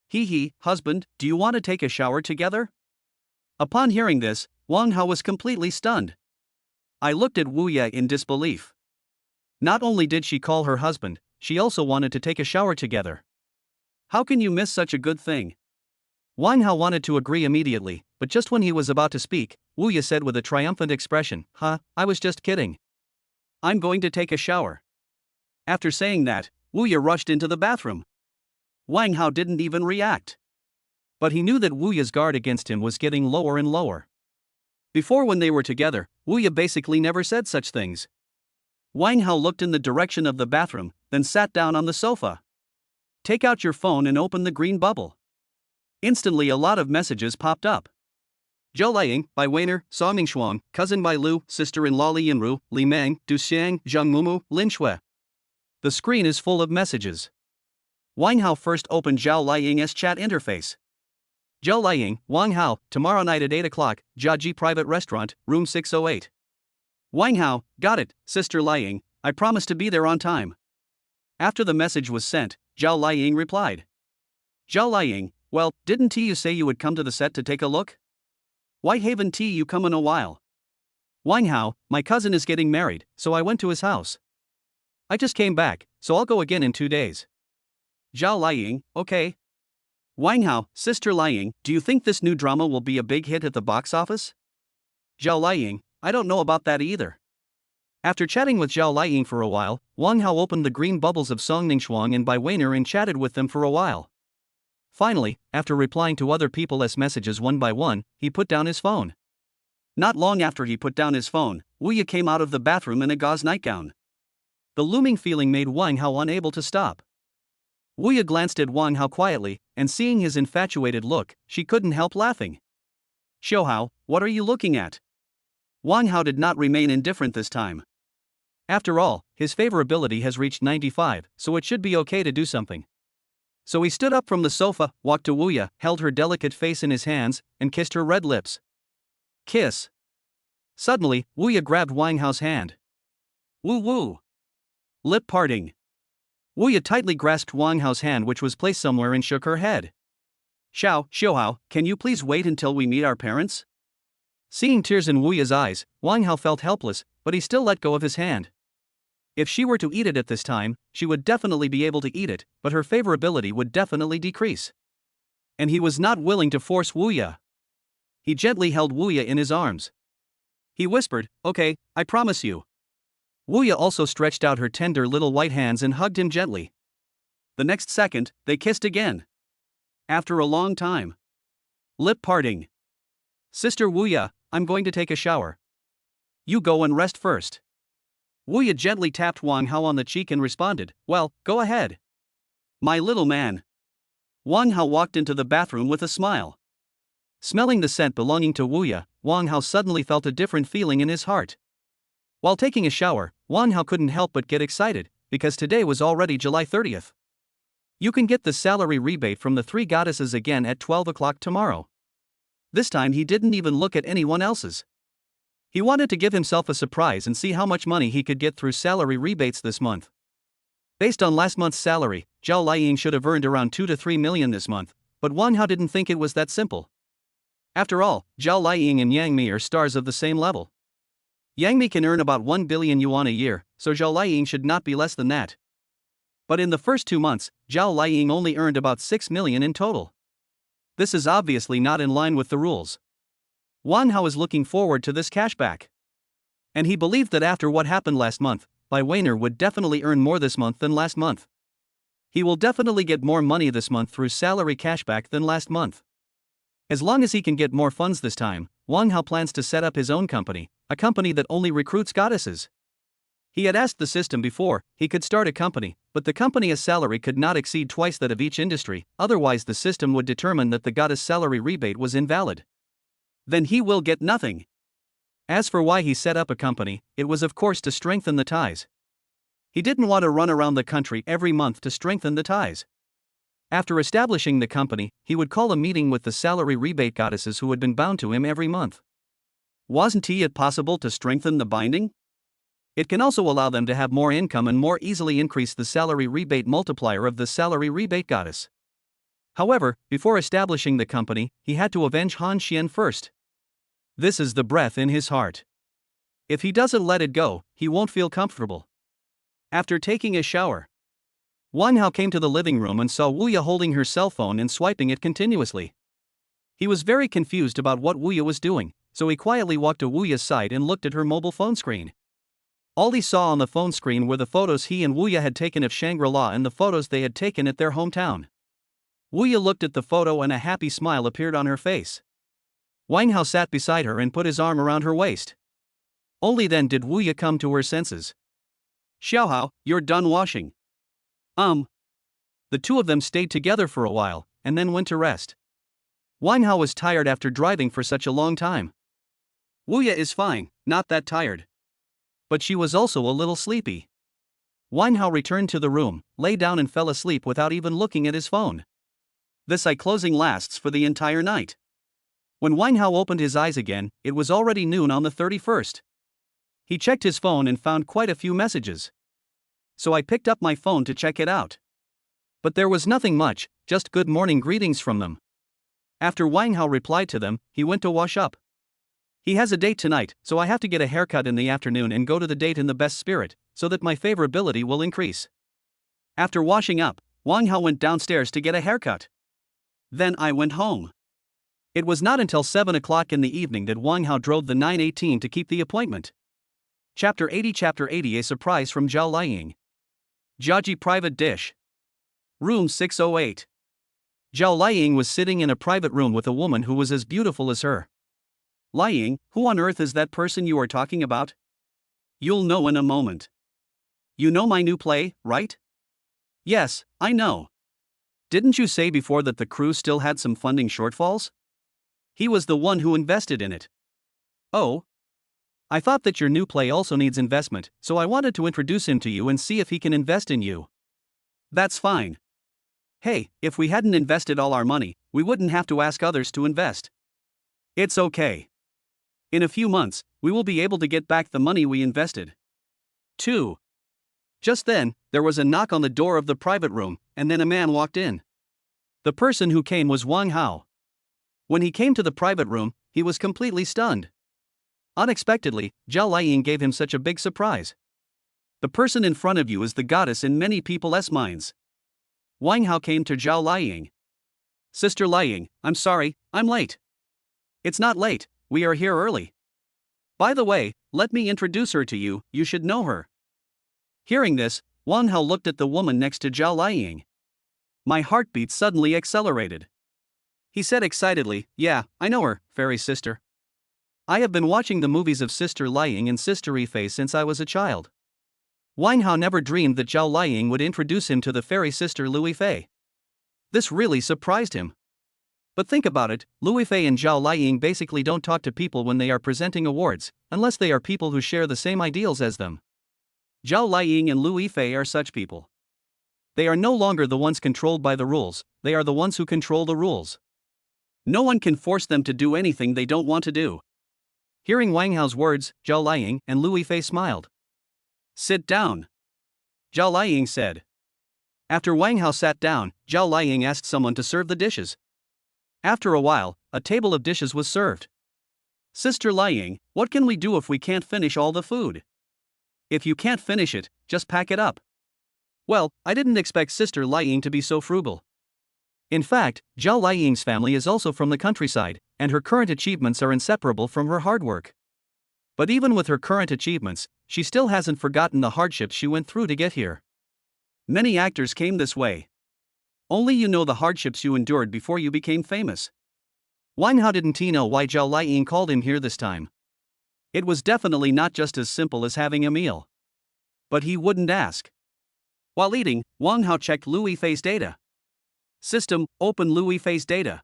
Hee, husband, do you want to take a shower together? Upon hearing this, Wang Hao was completely stunned. I looked at Wu Ye in disbelief. Not only did she call her husband, she also wanted to take a shower together. How can you miss such a good thing? Wang Hao wanted to agree immediately, but just when he was about to speak, Wu Ye said with a triumphant expression, I was just kidding. I'm going to take a shower. After saying that, Wu Ye rushed into the bathroom. Wang Hao didn't even react. But he knew that Wu Ye's guard against him was getting lower and lower. Before, when they were together, Wuya basically never said such things. Wang Hao looked in the direction of the bathroom, then sat down on the sofa. Take out your phone and open the green bubble. Instantly a lot of messages popped up. Zhou Liang, Bai Weiner, Sa Mingshuang, cousin Bai Lu, sister-in-law Li Yinru, Li Meng, Du Xiang, Zhang Mumu, Lin Shui. The screen is full of messages. Wang Hao first opened Zhao Liang's chat interface. Zhou Liang, Wang Hao, tomorrow night at 8 o'clock, Jiaji Private Restaurant, room 608. Wang Hao, got it, Sister Liang, I promise to be there on time. After the message was sent, Zhao Liang replied. Zhao Liang, well, didn't you say you would come to the set to take a look? Whitehaven T, you come in a while. Wang Hao, my cousin is getting married, so I went to his house. I just came back, so I'll go again in 2 days. Zhao Liang, okay. Wang Hao, Sister Liang, do you think this new drama will be a big hit at the box office? Zhao Liang, I don't know about that either. After chatting with Zhao Liang for a while, Wang Hao opened the green bubbles of Song Ningxuang and Bai Weiner and chatted with them for a while. Finally, after replying to other people's messages one by one, he put down his phone. Not long after he put down his phone, Wuya came out of the bathroom in a gauze nightgown. The looming feeling made Wang Hao unable to stop. Wuya glanced at Wang Hao quietly, and seeing his infatuated look, she couldn't help laughing. Xiao Hao, what are you looking at? Wang Hao did not remain indifferent this time. After all, his favorability has reached 95, so it should be okay to do something. So he stood up from the sofa, walked to Wuya, held her delicate face in his hands, and kissed her red lips. Kiss. Suddenly, Wuya grabbed Wang Hao's hand. Woo woo. Lip parting. Wuya tightly grasped Wang Hao's hand, which was placed somewhere, and shook her head. Xiao Hao, can you please wait until we meet our parents? Seeing tears in Wuya's eyes, Wang Hao felt helpless, but he still let go of his hand. If she were to eat it at this time, she would definitely be able to eat it, but her favorability would definitely decrease. And he was not willing to force Wuya. He gently held Wuya in his arms. He whispered, okay, I promise you. Wuya also stretched out her tender little white hands and hugged him gently. The next second, they kissed again. After a long time. Lip parting. Sister Wuya, I'm going to take a shower. You go and rest first. Wuya gently tapped Wang Hao on the cheek and responded, well, go ahead. My little man. Wang Hao walked into the bathroom with a smile. Smelling the scent belonging to Wuya, Wang Hao suddenly felt a different feeling in his heart. While taking a shower, Wang Hao couldn't help but get excited, because today was already July 30th. You can get the salary rebate from the 3 goddesses again at 12 o'clock tomorrow. This time he didn't even look at anyone else's. He wanted to give himself a surprise and see how much money he could get through salary rebates this month. Based on last month's salary, Zhao Liang should have earned around 2 to 3 million this month, but Wang Hao didn't think it was that simple. After all, Zhao Liang and Yang Mi are stars of the same level. Yang Mi can earn about 1 billion yuan a year, so Zhao Liang should not be less than that. But in the first 2 months, Zhao Liang only earned about 6 million in total. This is obviously not in line with the rules. Wang Hao is looking forward to this cashback. And he believed that after what happened last month, Bai Weiner would definitely earn more this month than last month. He will definitely get more money this month through salary cashback than last month. As long as he can get more funds this time, Wang Hao plans to set up his own company, a company that only recruits goddesses. He had asked the system before he could start a company, but the company's salary could not exceed twice that of each industry, otherwise the system would determine that the goddess salary rebate was invalid. Then he will get nothing. As for why he set up a company, it was of course to strengthen the ties. He didn't want to run around the country every month to strengthen the ties. After establishing the company, he would call a meeting with the salary rebate goddesses who had been bound to him every month. Wasn't it possible to strengthen the binding? It can also allow them to have more income and more easily increase the salary rebate multiplier of the salary rebate goddess. However, before establishing the company, he had to avenge Han Xian first. This is the breath in his heart. If he doesn't let it go, he won't feel comfortable. After taking a shower, Wang Hao came to the living room and saw Wuya holding her cell phone and swiping it continuously. He was very confused about what Wuya was doing, so he quietly walked to Wuya's side and looked at her mobile phone screen. All he saw on the phone screen were the photos he and Wuya had taken of Shangri-La and the photos they had taken at their hometown. Wuya looked at the photo and a happy smile appeared on her face. Wang Hao sat beside her and put his arm around her waist. Only then did Wu Ye come to her senses. Xiaohao, you're done washing. The two of them stayed together for a while, and then went to rest. Wang Hao was tired after driving for such a long time. Wu Ye is fine, not that tired. But she was also a little sleepy. Wang Hao returned to the room, lay down and fell asleep without even looking at his phone. This eye closing lasts for the entire night. When Wang Hao opened his eyes again, it was already noon on the 31st. He checked his phone and found quite a few messages. So I picked up my phone to check it out. But there was nothing much, just good morning greetings from them. After Wang Hao replied to them, he went to wash up. He has a date tonight, so I have to get a haircut in the afternoon and go to the date in the best spirit, so that my favorability will increase. After washing up, Wang Hao went downstairs to get a haircut. Then I went home. It was not until 7 o'clock in the evening that Wang Hao drove the 918 to keep the appointment. Chapter 80 A surprise from Zhao Liying. Jiaji private dish. Room 608. Zhao Liying was sitting in a private room with a woman who was as beautiful as her. Liying, who on earth is that person you are talking about? You'll know in a moment. You know my new play, right? Yes, I know. Didn't you say before that the crew still had some funding shortfalls? He was the one who invested in it. Oh? I thought that your new play also needs investment, so I wanted to introduce him to you and see if he can invest in you. That's fine. Hey, if we hadn't invested all our money, we wouldn't have to ask others to invest. It's okay. In a few months, we will be able to get back the money we invested. 2. Just then, there was a knock on the door of the private room, and then a man walked in. The person who came was Wang Hao. When he came to the private room, he was completely stunned. Unexpectedly, Zhao Liying gave him such a big surprise. The person in front of you is the goddess in many people's minds. Wang Hao came to Zhao Liying. Sister Liying, I'm sorry, I'm late. It's not late, we are here early. By the way, let me introduce her to you, you should know her. Hearing this, Wang Hao looked at the woman next to Zhao Liying. My heartbeat suddenly accelerated. He said excitedly, yeah, I know her, fairy sister. I have been watching the movies of Sister Liying and Sister Yifei since I was a child. Wang Hao never dreamed that Zhao Liying would introduce him to the fairy sister Lu Yifei. This really surprised him. But think about it, Lu Yifei and Zhao Liying basically don't talk to people when they are presenting awards, unless they are people who share the same ideals as them. Zhao Liying and Lu Yifei are such people. They are no longer the ones controlled by the rules, they are the ones who control the rules. No one can force them to do anything they don't want to do. Hearing Wang Hao's words, Zhao Liying and Lu Yifei smiled. Sit down. Zhao Liying said. After Wang Hao sat down, Zhao Liying asked someone to serve the dishes. After a while, a table of dishes was served. Sister Liying, what can we do if we can't finish all the food? If you can't finish it, just pack it up. Well, I didn't expect Sister Liying to be so frugal. In fact, Zhao Liying's family is also from the countryside, and her current achievements are inseparable from her hard work. But even with her current achievements, she still hasn't forgotten the hardships she went through to get here. Many actors came this way. Only you know the hardships you endured before you became famous. Wang Hao didn't he know why Zhao Liying called him here this time? It was definitely not just as simple as having a meal. But he wouldn't ask. While eating, Wang Hao checked Lu Yifei's data. System, open Lu Yifei's data.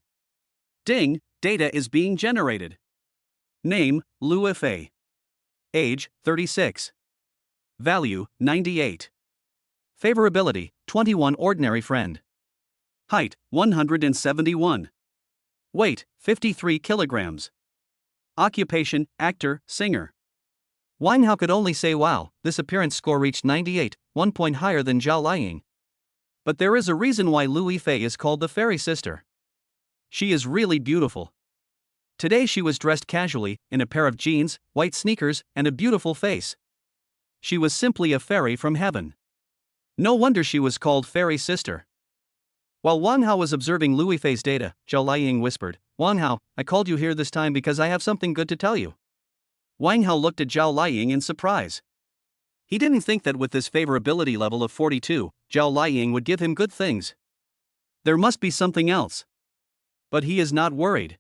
Ding, data is being generated. Name, Lu Yifei. Age, 36. Value, 98. Favorability, 21 ordinary friend. Height, 171. Weight, 53 kilograms. Occupation, actor, singer. Wang Hao could only say wow, this appearance score reached 98, 1 point higher than Zhao Liying. But there is a reason why Lu Yifei is called the fairy sister. She is really beautiful. Today she was dressed casually, in a pair of jeans, white sneakers, and a beautiful face. She was simply a fairy from heaven. No wonder she was called fairy sister. While Wang Hao was observing Lu Yifei's data, Zhao Liying whispered, Wang Hao, I called you here this time because I have something good to tell you. Wang Hao looked at Zhao Liying in surprise. He didn't think that with this favorability level of 42, Zhao Liying would give him good things. There must be something else. But he is not worried.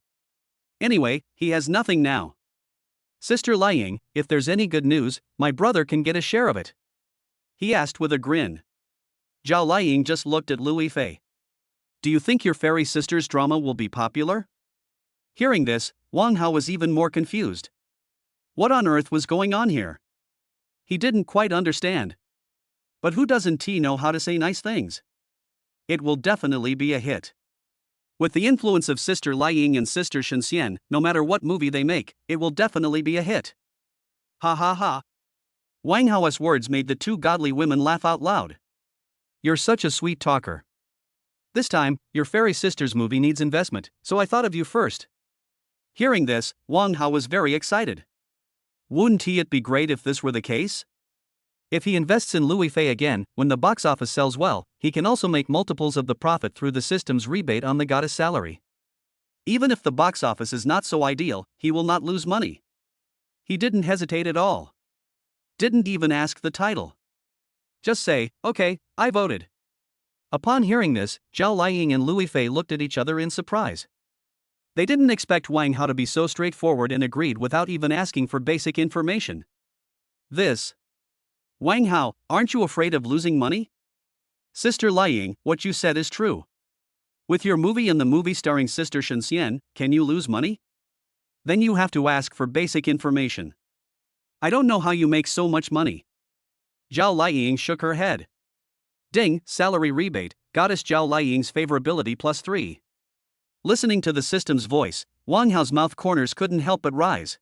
Anyway, he has nothing now. Sister Lying, if there's any good news, my brother can get a share of it. He asked with a grin. Zhao Lying just looked at Louis Fei. Do you think your fairy sister's drama will be popular? Hearing this, Wang Hao was even more confused. What on earth was going on here? He didn't quite understand. But who doesn't know how to say nice things? It will definitely be a hit. With the influence of Sister Lying and Sister Shenxian, no matter what movie they make, it will definitely be a hit. Ha ha ha. Wang Hao's words made the two godly women laugh out loud. You're such a sweet talker. This time, your fairy sister's movie needs investment, so I thought of you first. Hearing this, Wang Hao was very excited. Wouldn't it be great if this were the case? If he invests in Louis Fei again, when the box office sells well, he can also make multiples of the profit through the system's rebate on the goddess salary. Even if the box office is not so ideal, he will not lose money. He didn't hesitate at all. Didn't even ask the title. Just say, okay, I voted. Upon hearing this, Zhao Lying and Louis Fei looked at each other in surprise. They didn't expect Wang Hao to be so straightforward and agreed without even asking for basic information. Wang Hao, aren't you afraid of losing money? Sister Lying, what you said is true. With your movie and the movie starring Sister Shenxian, can you lose money? Then you have to ask for basic information. I don't know how you make so much money. Zhao Lying shook her head. Ding, salary rebate, goddess Zhao Lying's favorability +3. Listening to the system's voice, Wang Hao's mouth corners couldn't help but rise.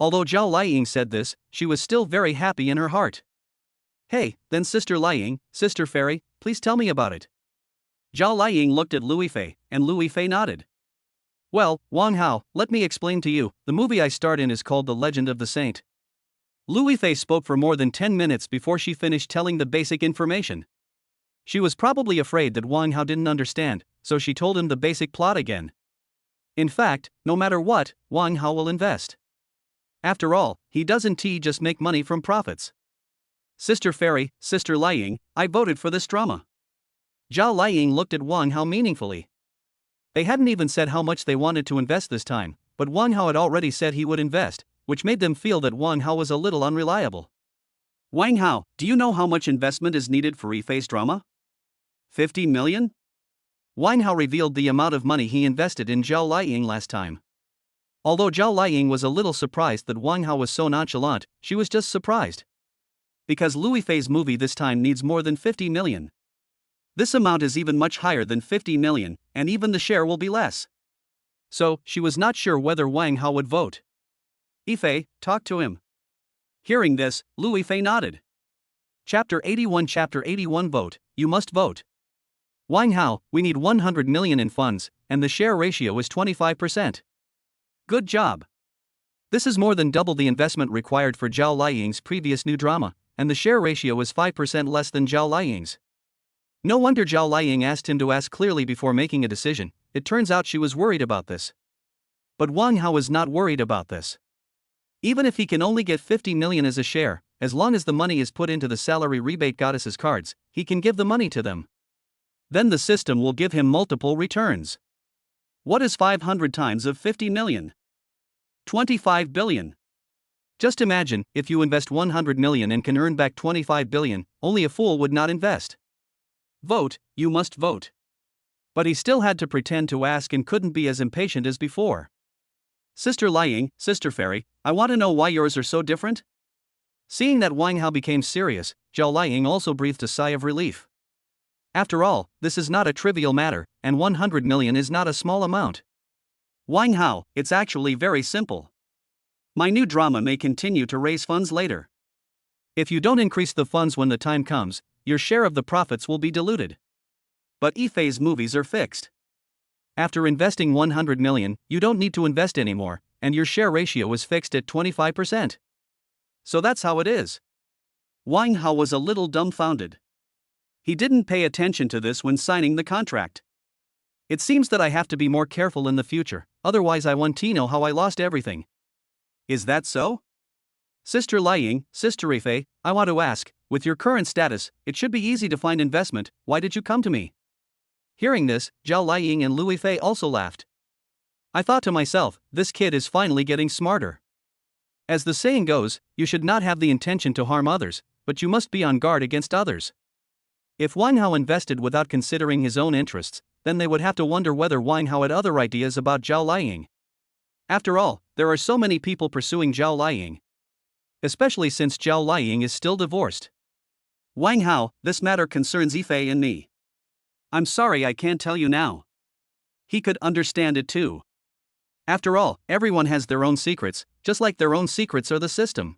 Although Zhao Lying said this, she was still very happy in her heart. Hey, then Sister Lying, Sister Fairy, please tell me about it. Zhao Lying looked at Louis Fei, and Louis Fei nodded. Well, Wang Hao, let me explain to you, the movie I starred in is called The Legend of the Saint. Louis Fei spoke for more than 10 minutes before she finished telling the basic information. She was probably afraid that Wang Hao didn't understand, so she told him the basic plot again. In fact, no matter what, Wang Hao will invest. After all, he doesn't just make money from profits. Sister Fairy, Sister Lying, I voted for this drama. Zhao Lying looked at Wang Hao meaningfully. They hadn't even said how much they wanted to invest this time, but Wang Hao had already said he would invest, which made them feel that Wang Hao was a little unreliable. Wang Hao, do you know how much investment is needed for Yifei's drama? 50 million? Wang Hao revealed the amount of money he invested in Zhao Lying last time. Although Zhao Lying was a little surprised that Wang Hao was so nonchalant, she was just surprised. Because Louis Fei's movie this time needs more than 50 million. This amount is even much higher than 50 million, and even the share will be less. So, she was not sure whether Wang Hao would vote. Yifei, talk to him. Hearing this, Louis Fei nodded. Chapter 81 Vote, you must vote. Wang Hao, we need 100 million in funds, and the share ratio is 25%. Good job. This is more than double the investment required for Zhao Lying's previous new drama, and the share ratio is 5% less than Zhao Lying's. No wonder Zhao Lying asked him to ask clearly before making a decision. It turns out she was worried about this. But Wang Hao is not worried about this. Even if he can only get 50 million as a share, as long as the money is put into the salary rebate goddess's cards, he can give the money to them. Then the system will give him multiple returns. What is 500 times of 50 million? 25 billion. Just imagine, if you invest 100 million and can earn back 25 billion, only a fool would not invest. Vote, you must vote. But he still had to pretend to ask and couldn't be as impatient as before. Sister Lying, Sister Fairy, I want to know why yours are so different? Seeing that Wang Hao became serious, Zhao Lying also breathed a sigh of relief. After all, this is not a trivial matter, and 100 million is not a small amount. Wang Hao, it's actually very simple. My new drama may continue to raise funds later. If you don't increase the funds when the time comes, your share of the profits will be diluted. But Yifei's movies are fixed. After investing 100 million, you don't need to invest anymore, and your share ratio is fixed at 25%. So that's how it is. Wang Hao was a little dumbfounded. He didn't pay attention to this when signing the contract. It seems that I have to be more careful in the future, otherwise I won't know how I lost everything. Is that so? Sister Lying, Sister Yifei, I want to ask, with your current status, it should be easy to find investment, why did you come to me? Hearing this, Zhao Lying and Louis Fei also laughed. I thought to myself, this kid is finally getting smarter. As the saying goes, you should not have the intention to harm others, but you must be on guard against others. If Wang Hao invested without considering his own interests, then they would have to wonder whether Wang Hao had other ideas about Zhao Liang. After all, there are so many people pursuing Zhao Liang. Especially since Zhao Liang is still divorced. Wang Hao, this matter concerns Yifei and me. I'm sorry I can't tell you now. He could understand it too. After all, everyone has their own secrets, just like their own secrets are the system.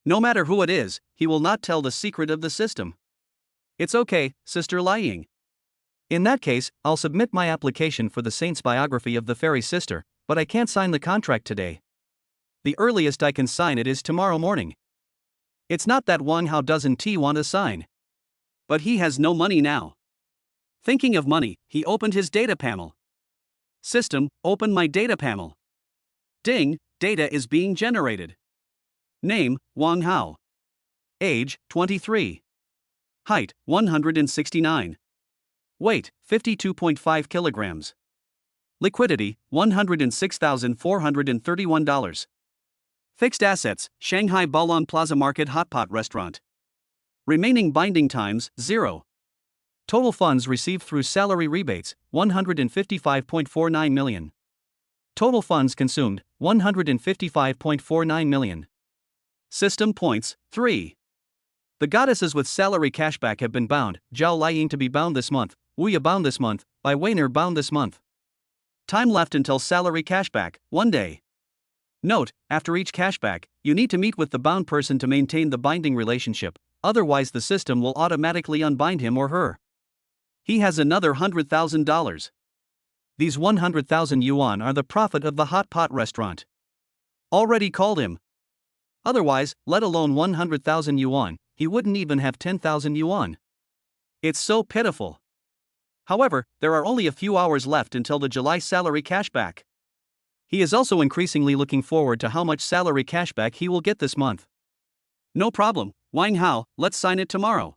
No matter who it is, he will not tell the secret of the system. It's okay, Sister Liang. In that case, I'll submit my application for the saint's biography of the fairy sister, but I can't sign the contract today. The earliest I can sign it is tomorrow morning. It's not that Wang Hao doesn't want to sign. But he has no money now. Thinking of money, he opened his data panel. System, open my data panel. Ding, data is being generated. Name, Wang Hao. Age, 23. Height, 169. Weight, 52.5 kilograms. Liquidity, $106,431. Fixed assets, Shanghai Baolong Plaza Market Hot Pot Restaurant. Remaining binding times, 0. Total funds received through salary rebates, 155.49 million. Total funds consumed, 155.49 million. System points, 3. The goddesses with salary cashback have been bound, Zhao Liang to be bound this month, Wu Ye bound this month, Bai Weiner bound this month. Time left until salary cashback, 1 day. Note, after each cashback, you need to meet with the bound person to maintain the binding relationship, otherwise the system will automatically unbind him or her. He has another $100,000. These 100,000 yuan are the profit of the hot pot restaurant. Already called him. Otherwise, let alone 100,000 yuan, he wouldn't even have 10,000 yuan. It's so pitiful. However, there are only a few hours left until the July salary cashback. He is also increasingly looking forward to how much salary cashback he will get this month. No problem, Wang Hao, let's sign it tomorrow.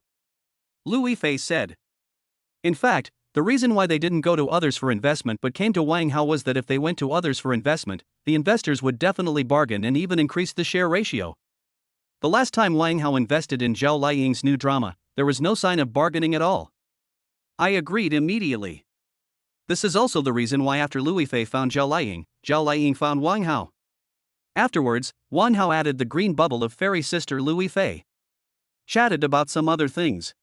Lu Yifei said. In fact, the reason why they didn't go to others for investment but came to Wang Hao was that if they went to others for investment, the investors would definitely bargain and even increase the share ratio. The last time Wang Hao invested in Zhao Liang's new drama, there was no sign of bargaining at all. I agreed immediately. This is also the reason why after Lu Yifei found Zhao Liang found Wang Hao. Afterwards, Wang Hao added the green bubble of fairy sister Lu Yifei. Chatted about some other things.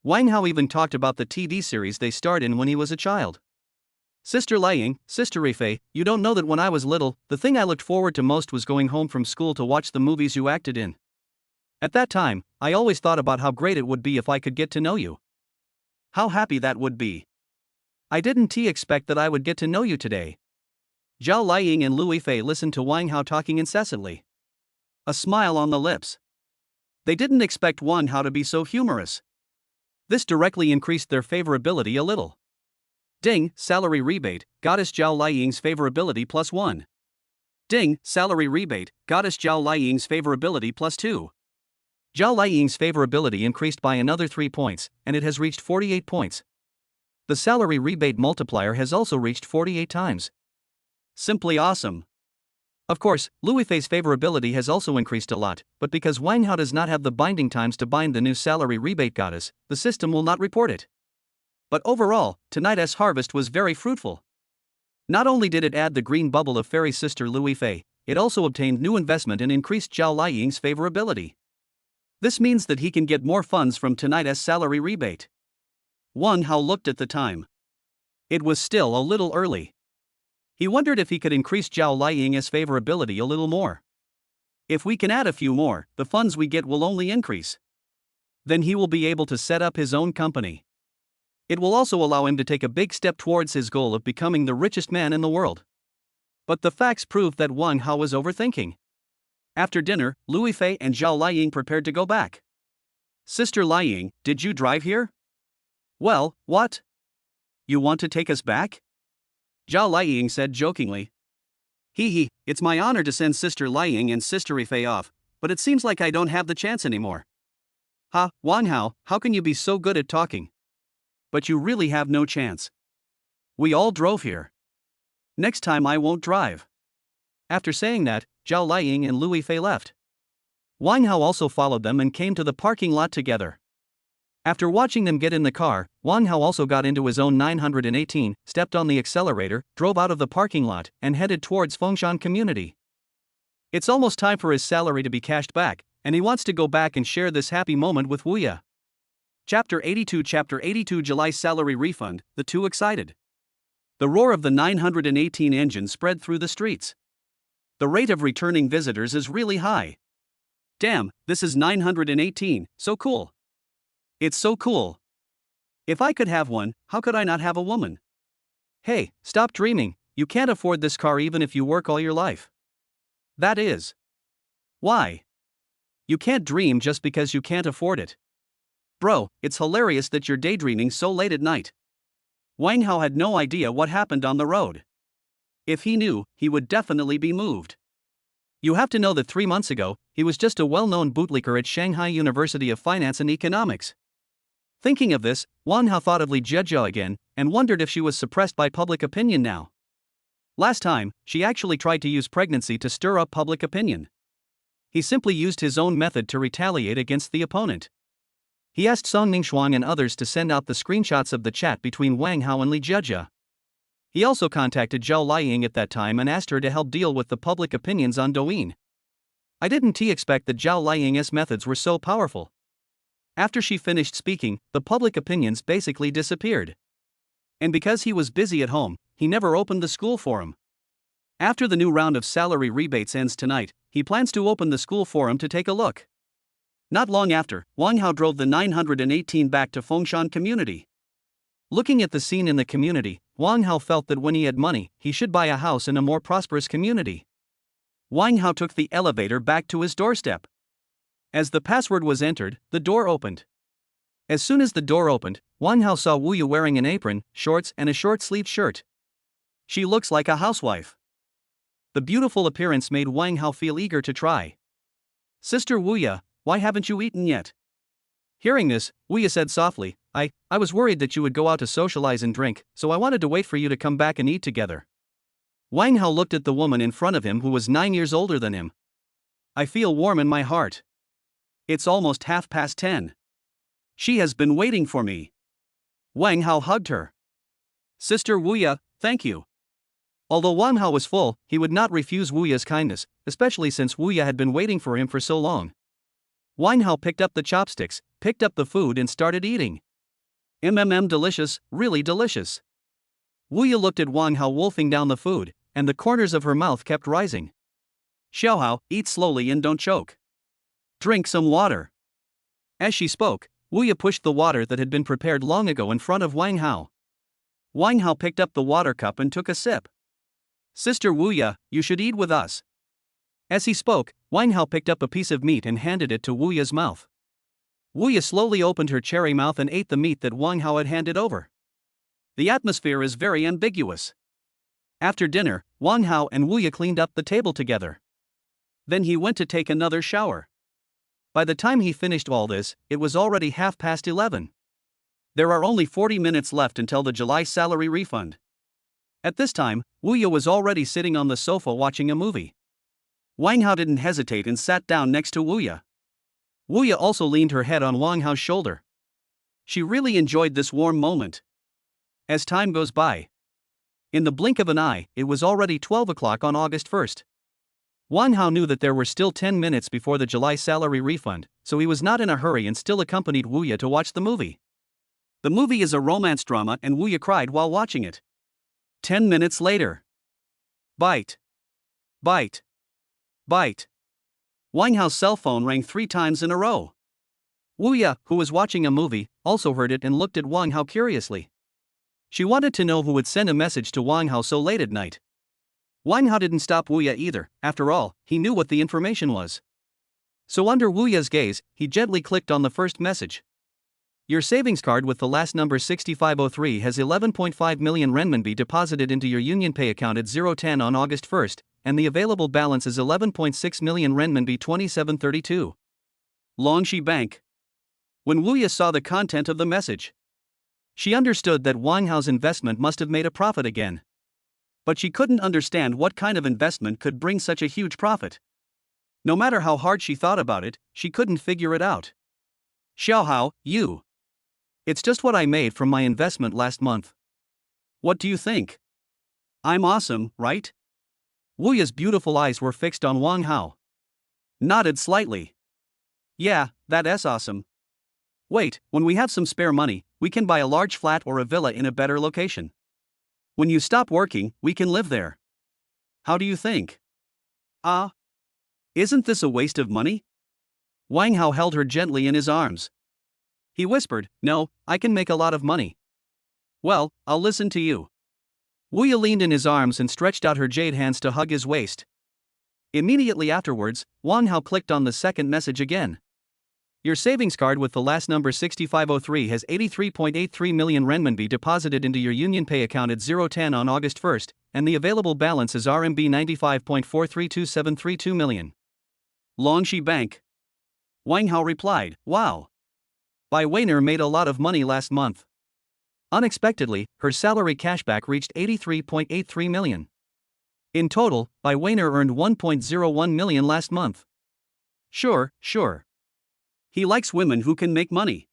Wang Hao even talked about the TV series they starred in when he was a child. Sister Liang, Sister Yifei, you don't know that when I was little, the thing I looked forward to most was going home from school to watch the movies you acted in. At that time, I always thought about how great it would be if I could get to know you. How happy that would be. I didn't expect that I would get to know you today. Zhao Liang and Lu Yifei listened to Wang Hao talking incessantly. A smile on the lips. They didn't expect Wang Hao to be so humorous. This directly increased their favorability a little. Ding, salary rebate, Goddess Zhao Liang's favorability +1. Ding, salary rebate, Goddess Zhao Liang's favorability +2. Zhao Liang's favorability increased by another 3 points, and it has reached 48 points. The salary rebate multiplier has also reached 48 times. Simply awesome. Of course, Lu Yifei's favorability has also increased a lot, but because Wang Hao does not have the binding times to bind the new salary rebate goddess, the system will not report it. But overall, tonight's harvest was very fruitful. Not only did it add the green bubble of fairy sister Lu Yifei, it also obtained new investment and increased Zhao Liang's favorability. This means that he can get more funds from tonight's salary rebate. Wang Hao looked at the time. It was still a little early. He wondered if he could increase Zhao Liang's favorability a little more. If we can add a few more, the funds we get will only increase. Then he will be able to set up his own company. It will also allow him to take a big step towards his goal of becoming the richest man in the world. But the facts proved that Wang Hao was overthinking. After dinner, Lu Yifei and Zhao Liang prepared to go back. Sister Liang, did you drive here? Well, what? You want to take us back? Zhao Liang said jokingly. It's my honor to send Sister Liang and Sister Yifei off, but it seems like I don't have the chance anymore. Ha, Wang Hao, how can you be so good at talking? But you really have no chance. We all drove here. Next time I won't drive. After saying that, Zhao Liying and Lui Fei left. Wang Hao also followed them and came to the parking lot together. After watching them get in the car, Wang Hao also got into his own 918, stepped on the accelerator, drove out of the parking lot, and headed towards Fengshan Community. It's almost time for his salary to be cashed back, and he wants to go back and share this happy moment with Wu Ya. Chapter 82 July salary refund, the two excited. The roar of the 918 engine spread through the streets. The rate of returning visitors is really high. Damn, this is 918, so cool. It's so cool. If I could have one, how could I not have a woman? Hey, stop dreaming, you can't afford this car even if you work all your life. That is. Why? You can't dream just because you can't afford it. Bro, it's hilarious that you're daydreaming so late at night. Wang Hao had no idea what happened on the road. If he knew, he would definitely be moved. You have to know that 3 months ago, he was just a well-known bootlicker at Shanghai University of Finance and Economics. Thinking of this, Wang Hao thought of Li Jiajia again, and wondered if she was suppressed by public opinion now. Last time, she actually tried to use pregnancy to stir up public opinion. He simply used his own method to retaliate against the opponent. He asked Song Ningxuang and others to send out the screenshots of the chat between Wang Hao and Li Jiajia. He also contacted Zhao Liying at that time and asked her to help deal with the public opinions on Douyin. I didn't expect that Zhao Liying's methods were so powerful. After she finished speaking, the public opinions basically disappeared. And because he was busy at home, he never opened the school forum. After the new round of salary rebates ends tonight, he plans to open the school forum to take a look. Not long after, Wang Hao drove the 918 back to Fengshan Community. Looking at the scene in the community, Wang Hao felt that when he had money, he should buy a house in a more prosperous community. Wang Hao took the elevator back to his doorstep. As the password was entered, the door opened. As soon as the door opened, Wang Hao saw Wu Yu wearing an apron, shorts, and a short-sleeved shirt. She looks like a housewife. The beautiful appearance made Wang Hao feel eager to try. Sister Wu Ya, why haven't you eaten yet? Hearing this, Wu Ya said softly, I was worried that you would go out to socialize and drink, so I wanted to wait for you to come back and eat together. Wang Hao looked at the woman in front of him who was 9 years older than him. I feel warm in my heart. It's almost 10:30. She has been waiting for me. Wang Hao hugged her. Sister Wu Ya, thank you. Although Wang Hao was full, he would not refuse Wu Ya's kindness, especially since Wu Ya had been waiting for him for so long. Wang Hao picked up the chopsticks, picked up the food and started eating. Delicious, really delicious. Wu Ya looked at Wang Hao wolfing down the food, and the corners of her mouth kept rising. Xiaohao, eat slowly and don't choke. Drink some water. As she spoke, Wu Ya pushed the water that had been prepared long ago in front of Wang Hao. Wang Hao picked up the water cup and took a sip. Sister Wu Ya, you should eat with us. As he spoke, Wang Hao picked up a piece of meat and handed it to Wu Ya's mouth. Wu Ya slowly opened her cherry mouth and ate the meat that Wang Hao had handed over. The atmosphere is very ambiguous. After dinner, Wang Hao and Wu Ya cleaned up the table together. Then he went to take another shower. By the time he finished all this, it was already 11:30. There are only 40 minutes left until the July salary refund. At this time, Wu Ya was already sitting on the sofa watching a movie. Wang Hao didn't hesitate and sat down next to Wu Ya. Wu Ya also leaned her head on Wang Hao's shoulder. She really enjoyed this warm moment. As time goes by, in the blink of an eye, it was already 12 o'clock on August 1st. Wang Hao knew that there were still 10 minutes before the July salary refund, so he was not in a hurry and still accompanied Wu Ya to watch the movie. The movie is a romance drama and Wu Ya cried while watching it. 10 minutes later. Bite. Bite. Bite. Wang Hao's cell phone rang 3 times in a row. Wu Ya, who was watching a movie, also heard it and looked at Wang Hao curiously. She wanted to know who would send a message to Wang Hao so late at night. Wang Hao didn't stop Wu Ya either, after all, he knew what the information was. So under Wu Ya's gaze, he gently clicked on the first message. Your savings card with the last number 6503 has 11.5 million renminbi deposited into your UnionPay account at 010 on August 1st, and the available balance is 11.6 million renminbi 2732. Longxi Bank. When Wu Ya saw the content of the message, she understood that Wang Hao's investment must have made a profit again. But she couldn't understand what kind of investment could bring such a huge profit. No matter how hard she thought about it, she couldn't figure it out. Xiaohao, you. It's just what I made from my investment last month. What do you think? I'm awesome, right? Wu Ya's beautiful eyes were fixed on Wang Hao. Nodded slightly. Yeah, that's awesome. Wait, when we have some spare money, we can buy a large flat or a villa in a better location. When you stop working, we can live there. How do you think? Isn't this a waste of money? Wang Hao held her gently in his arms. He whispered, No, I can make a lot of money. Well, I'll listen to you. Wu Ya leaned in his arms and stretched out her jade hands to hug his waist. Immediately afterwards, Wang Hao clicked on the second message again. Your savings card with the last number 6503 has 83.83 million renminbi deposited into your UnionPay account at 010 on August 1st, and the available balance is RMB 95.432732 million. Longxi Bank. Wang Hao replied, Wow. Bai Weiner made a lot of money last month. Unexpectedly, her salary cashback reached 83.83 million. In total, Bai Weiner earned 1.01 million last month. Sure. He likes women who can make money.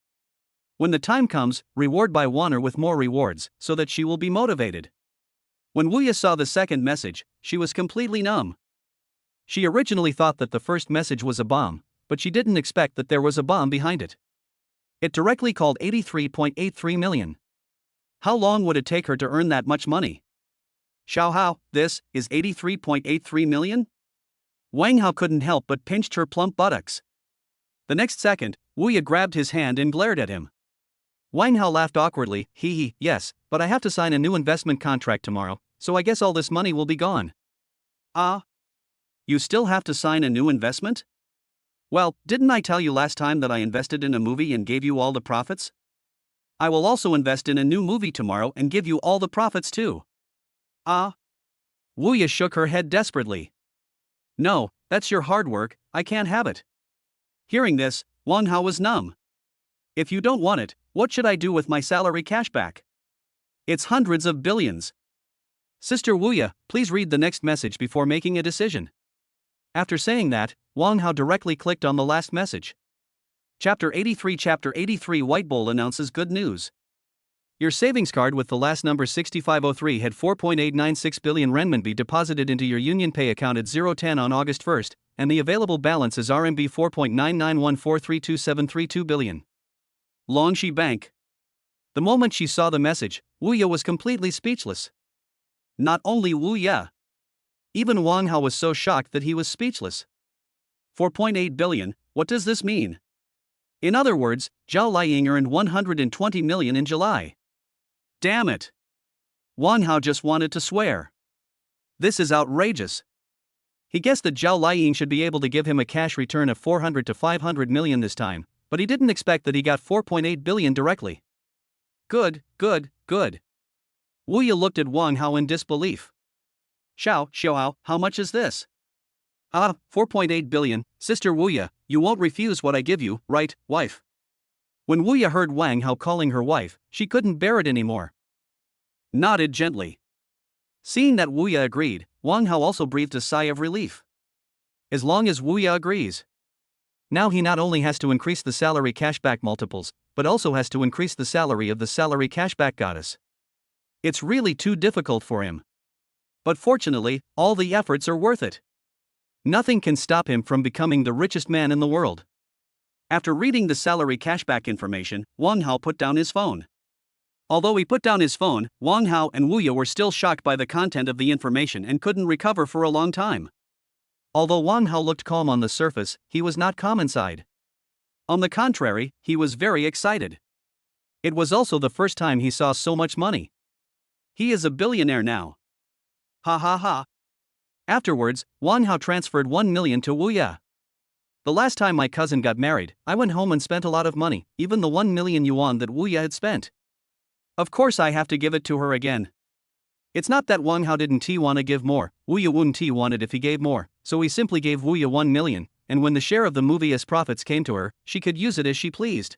When the time comes, reward Bai Weiner with more rewards, so that she will be motivated. When Wu Ya saw the second message, she was completely numb. She originally thought that the first message was a bomb, but she didn't expect that there was a bomb behind it. It directly called 83.83 million. How long would it take her to earn that much money? Xiaohao, this is 83.83 million? Wang Hao couldn't help but pinched her plump buttocks. The next second, Wu Ya grabbed his hand and glared at him. Wang Hao laughed awkwardly, yes, but I have to sign a new investment contract tomorrow, so I guess all this money will be gone. You still have to sign a new investment? Well, didn't I tell you last time that I invested in a movie and gave you all the profits? I will also invest in a new movie tomorrow and give you all the profits too. Wu Ya shook her head desperately. No, that's your hard work, I can't have it. Hearing this, Wang Hao was numb. If you don't want it, what should I do with my salary cashback? It's hundreds of billions. Sister Wu Ya, please read the next message before making a decision. After saying that, Wang Hao directly clicked on the last message. Chapter 83 White Bull announces good news. Your savings card with the last number 6503 had 4.896 billion renminbi deposited into your UnionPay account at 010 on August 1st, and the available balance is RMB 4.991432732 billion. Longxi Bank. The moment she saw the message, Wu Ya was completely speechless. Not only Wu Ya. Even Wang Hao was so shocked that he was speechless. 4.8 billion, what does this mean? In other words, Zhao Liying earned 120 million in July. Damn it! Wang Hao just wanted to swear. This is outrageous. He guessed that Zhao Liying should be able to give him a cash return of 400 to 500 million this time, but he didn't expect that he got 4.8 billion directly. Good. Wu Ya looked at Wang Hao in disbelief. Xiaohao, how much is this? 4.8 billion, Sister Wu Ya, you won't refuse what I give you, right, wife? When Wu Ya heard Wang Hao calling her wife, she couldn't bear it anymore. Nodded gently. Seeing that Wu Ya agreed, Wang Hao also breathed a sigh of relief. As long as Wu Ya agrees. Now he not only has to increase the salary cashback multiples, but also has to increase the salary of the salary cashback goddess. It's really too difficult for him. But fortunately, all the efforts are worth it. Nothing can stop him from becoming the richest man in the world. After reading the salary cashback information, Wang Hao put down his phone. Although he put down his phone, Wang Hao and Wu Ya were still shocked by the content of the information and couldn't recover for a long time. Although Wang Hao looked calm on the surface, he was not calm inside. On the contrary, he was very excited. It was also the first time he saw so much money. He is a billionaire now. Ha. Afterwards, Wang Hao transferred 1 million to Wu Ya. The last time my cousin got married, I went home and spent a lot of money, even the 1 million yuan that Wu Ya had spent. Of course I have to give it to her again. It's not that Wang Hao didn't want to give more, Wu Ya wouldn't want it if he gave more, so he simply gave Wu Ya 1 million, and when the share of the movie as profits came to her, she could use it as she pleased.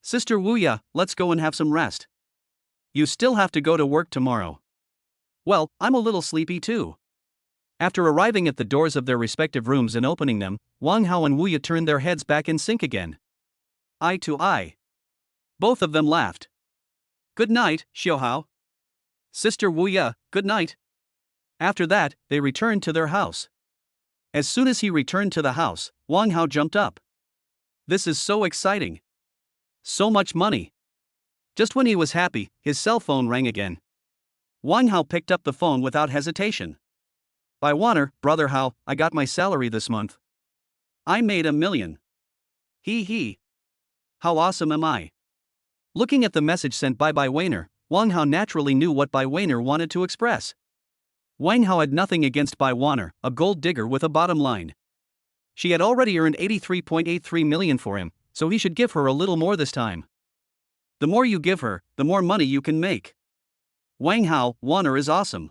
Sister Wu Ya, let's go and have some rest. You still have to go to work tomorrow. Well, I'm a little sleepy too. After arriving at the doors of their respective rooms and opening them, Wang Hao and Wu Ye turned their heads back in sync again. Eye to eye. Both of them laughed. Good night, Xiaohao. Sister Wu Ye, good night. After that, they returned to their house. As soon as he returned to the house, Wang Hao jumped up. This is so exciting. So much money. Just when he was happy, his cell phone rang again. Wang Hao picked up the phone without hesitation. By Warner, brother Hao, I got my salary this month. I made $1 million. Hee. How awesome am I? Looking at the message sent by Weiner, Wang Hao naturally knew what Weiner wanted to express. Wang Hao had nothing against Warner, a gold digger with a bottom line. She had already earned 83.83 million for him, so he should give her a little more this time. The more you give her, the more money you can make. Wang Hao, Warner is awesome.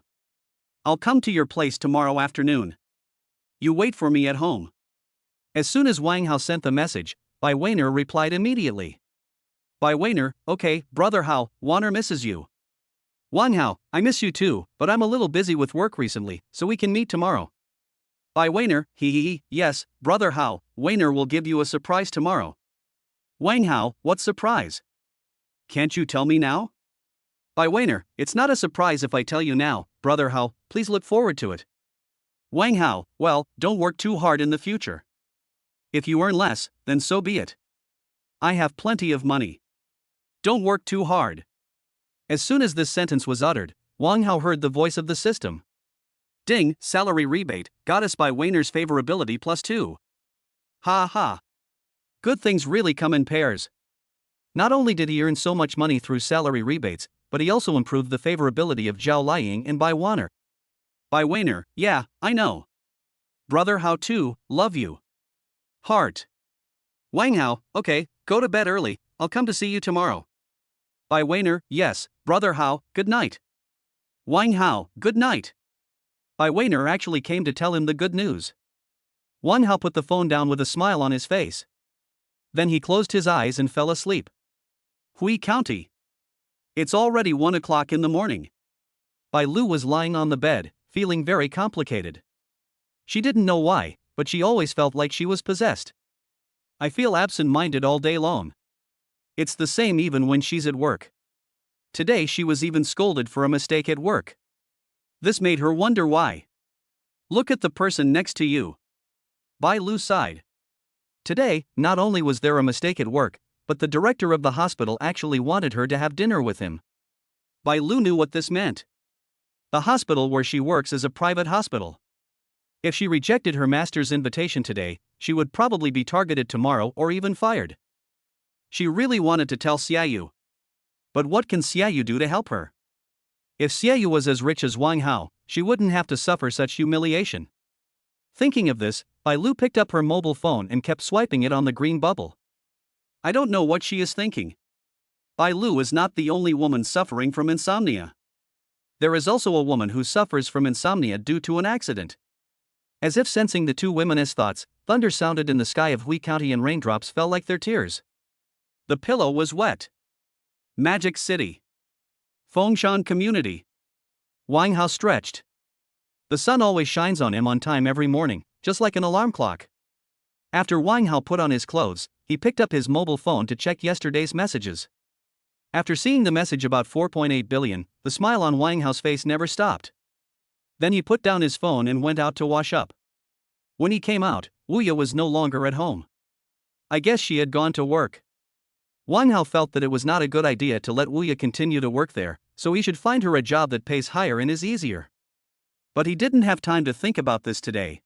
I'll come to your place tomorrow afternoon. You wait for me at home. As soon as Wang Hao sent the message, Weiner replied immediately. Weiner, okay, brother Hao, Warner misses you. Wang Hao, I miss you too, but I'm a little busy with work recently, so we can meet tomorrow. Weiner, yes, brother Hao, Weiner will give you a surprise tomorrow. Wang Hao, what surprise? Can't you tell me now? Weiner, it's not a surprise if I tell you now, brother Hao, please look forward to it. Wang Hao, well, don't work too hard in the future. If you earn less, then so be it. I have plenty of money. Don't work too hard. As soon as this sentence was uttered, Wang Hao heard the voice of the system. Ding, salary rebate, goddess by Weiner's favorability +2. Ha. Good things really come in pairs. Not only did he earn so much money through salary rebates, but he also improved the favorability of Zhao Liying and Warner. Weiner, yeah, I know. Brother Hao too, love you. Heart. Wang Hao, okay, go to bed early, I'll come to see you tomorrow. Weiner, yes, brother Hao, good night. Wang Hao, good night. Weiner actually came to tell him the good news. Wang Hao put the phone down with a smile on his face. Then he closed his eyes and fell asleep. Hui County. It's already 1 o'clock in the morning. Bai Lu was lying on the bed, feeling very complicated. She didn't know why, but she always felt like she was possessed. I feel absent-minded all day long. It's the same even when she's at work. Today she was even scolded for a mistake at work. This made her wonder why. Look at the person next to you. Bai Lu sighed. Today, not only was there a mistake at work, but the director of the hospital actually wanted her to have dinner with him. Bai Lu knew what this meant. The hospital where she works is a private hospital. If she rejected her master's invitation today, she would probably be targeted tomorrow or even fired. She really wanted to tell Xiaoyu. But what can Xiaoyu do to help her? If Xiaoyu was as rich as Wang Hao, she wouldn't have to suffer such humiliation. Thinking of this, Bai Lu picked up her mobile phone and kept swiping it on the green bubble. I don't know what she is thinking. Bai Lu is not the only woman suffering from insomnia. There is also a woman who suffers from insomnia due to an accident. As if sensing the two women's thoughts, thunder sounded in the sky of Hui County and raindrops fell like their tears. The pillow was wet. Magic City. Fengshan Community. Wang Hao stretched. The sun always shines on him on time every morning, just like an alarm clock. After Wang Hao put on his clothes, he picked up his mobile phone to check yesterday's messages. After seeing the message about 4.8 billion, the smile on Wang Hao's face never stopped. Then he put down his phone and went out to wash up. When he came out, Wu Ye was no longer at home. I guess she had gone to work. Wang Hao felt that it was not a good idea to let Wu Ye continue to work there, so he should find her a job that pays higher and is easier. But he didn't have time to think about this today.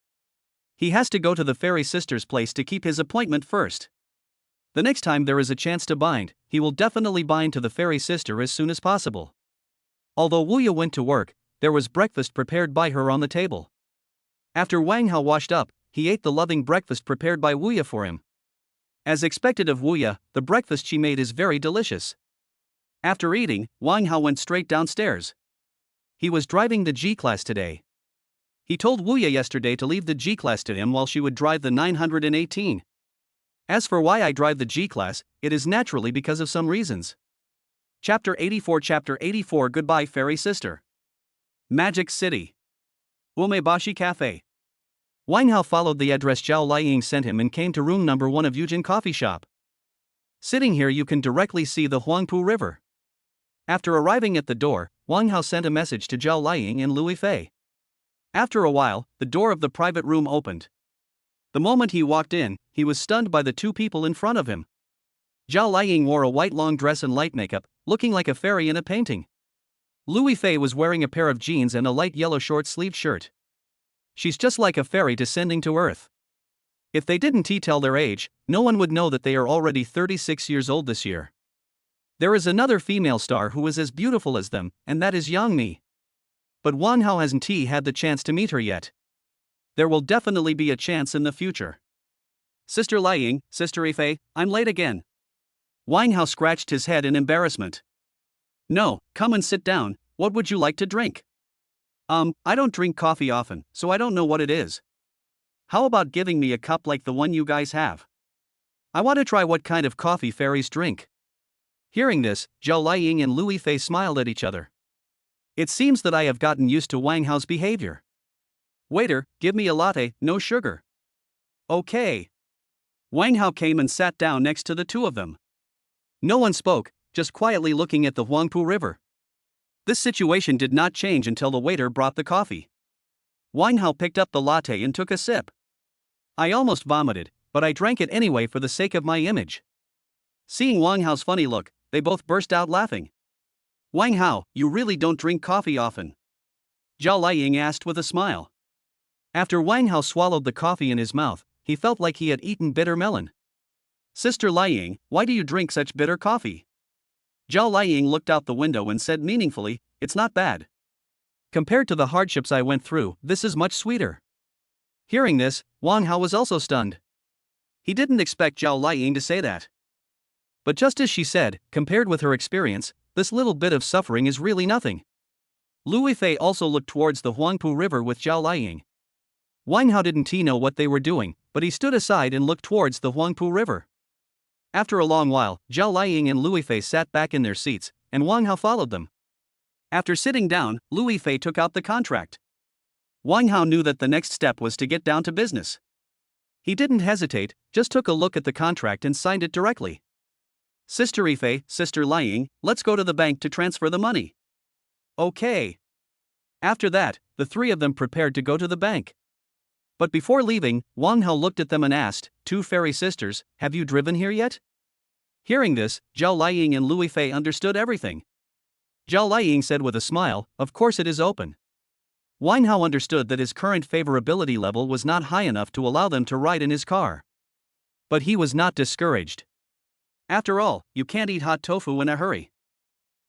He has to go to the fairy sister's place to keep his appointment first. The next time there is a chance to bind, he will definitely bind to the fairy sister as soon as possible. Although Wu Ye went to work, there was breakfast prepared by her on the table. After Wang Hao washed up, he ate the loving breakfast prepared by Wu Ye for him. As expected of Wu Ye, the breakfast she made is very delicious. After eating, Wang Hao went straight downstairs. He was driving the G-Class today. He told Wu Ye yesterday to leave the G-Class to him while she would drive the 918. As for why I drive the G-Class, it is naturally because of some reasons. Chapter 84 Goodbye Fairy Sister. Magic City. Umebashi Cafe. Wang Hao followed the address Zhao Liang sent him and came to room number 1 of Yujin Coffee Shop. Sitting here you can directly see the Huangpu River. After arriving at the door, Wang Hao sent a message to Zhao Liang and Lui Fei. After a while, the door of the private room opened. The moment he walked in, he was stunned by the two people in front of him. Zhao Liang wore a white long dress and light makeup, looking like a fairy in a painting. Lui Fei was wearing a pair of jeans and a light yellow short-sleeved shirt. She's just like a fairy descending to earth. If they didn't tell their age, no one would know that they are already 36 years old this year. There is another female star who is as beautiful as them, and that is Yang Mi. But Wang Hao hasn't had the chance to meet her yet. There will definitely be a chance in the future. Sister Liang, Sister Ifei, I'm late again. Wang Hao scratched his head in embarrassment. No, come and sit down, what would you like to drink? I don't drink coffee often, so I don't know what it is. How about giving me a cup like the one you guys have? I want to try what kind of coffee fairies drink. Hearing this, Zhao Liang and Lui Fei smiled at each other. It seems that I have gotten used to Wang Hao's behavior. Waiter, give me a latte, no sugar. Okay. Wang Hao came and sat down next to the two of them. No one spoke, just quietly looking at the Huangpu River. This situation did not change until the waiter brought the coffee. Wang Hao picked up the latte and took a sip. I almost vomited, but I drank it anyway for the sake of my image. Seeing Wang Hao's funny look, they both burst out laughing. Wang Hao, you really don't drink coffee often? Zhao Liang asked with a smile. After Wang Hao swallowed the coffee in his mouth, he felt like he had eaten bitter melon. Sister Liang, why do you drink such bitter coffee? Zhao Liang looked out the window and said meaningfully, it's not bad. Compared to the hardships I went through, this is much sweeter. Hearing this, Wang Hao was also stunned. He didn't expect Zhao Liang to say that. But just as she said, compared with her experience, this little bit of suffering is really nothing. Lui Fei also looked towards the Huangpu River with Zhao Liang. Wang Hao didn't know what they were doing, but he stood aside and looked towards the Huangpu River. After a long while, Zhao Liang and Lui Fei sat back in their seats, and Wang Hao followed them. After sitting down, Lui Fei took out the contract. Wang Hao knew that the next step was to get down to business. He didn't hesitate, just took a look at the contract and signed it directly. Sister Ifei, Sister Liang, let's go to the bank to transfer the money. Okay. After that, the three of them prepared to go to the bank. But before leaving, Wang Hao looked at them and asked, two fairy sisters, have you driven here yet? Hearing this, Zhao Liang and Lui Fei understood everything. Zhao Liang said with a smile, of course it is open. Wang Hao understood that his current favorability level was not high enough to allow them to ride in his car. But he was not discouraged. After all, you can't eat hot tofu in a hurry.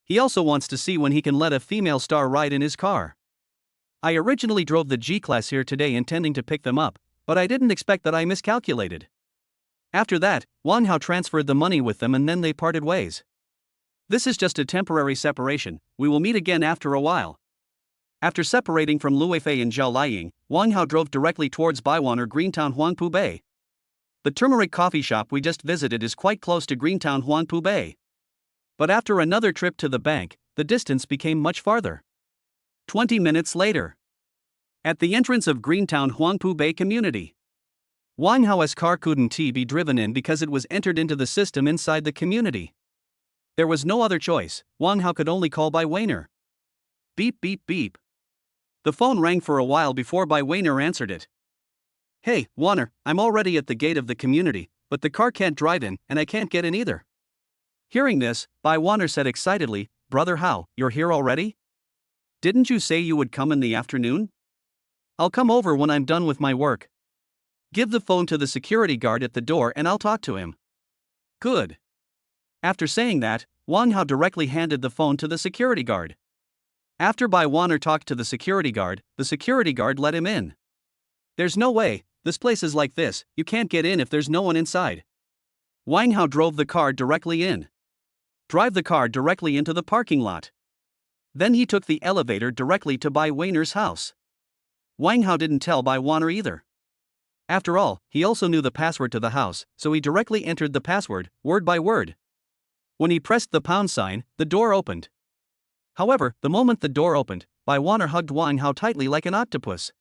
He also wants to see when he can let a female star ride in his car. I originally drove the G-Class here today intending to pick them up, but I didn't expect that I miscalculated. After that, Wang Hao transferred the money with them and then they parted ways. This is just a temporary separation, we will meet again after a while. After separating from Lui Fei and Zhao Liang, Wang Hao drove directly towards Baiwan or Greentown Huangpu Bay. The turmeric coffee shop we just visited is quite close to Greentown Huangpu Bay. But after another trip to the bank, the distance became much farther. 20 minutes later. At the entrance of Greentown Huangpu Bay community. Wang Hao's car couldn't be driven in because it was entered into the system inside the community. There was no other choice, Wang Hao could only call Bai Weiner. Beep beep beep. The phone rang for a while before Bai Weiner answered it. Hey, Weiner, I'm already at the gate of the community, but the car can't drive in and I can't get in either. Hearing this, Bai Weiner said excitedly, Brother Hao, you're here already? Didn't you say you would come in the afternoon? I'll come over when I'm done with my work. Give the phone to the security guard at the door and I'll talk to him. Good. After saying that, Wang Hao directly handed the phone to the security guard. After Bai Weiner talked to the security guard let him in. There's no way, this place is like this, you can't get in if there's no one inside. Wang Hao drove the car directly in. Drive the car directly into the parking lot. Then he took the elevator directly to Bai Weiner's house. Wang Hao didn't tell Bai Weiner either. After all, he also knew the password to the house, so he directly entered the password, word by word. When he pressed the pound sign, the door opened. However, the moment the door opened, Bai Wanner hugged Wang Hao tightly like an octopus.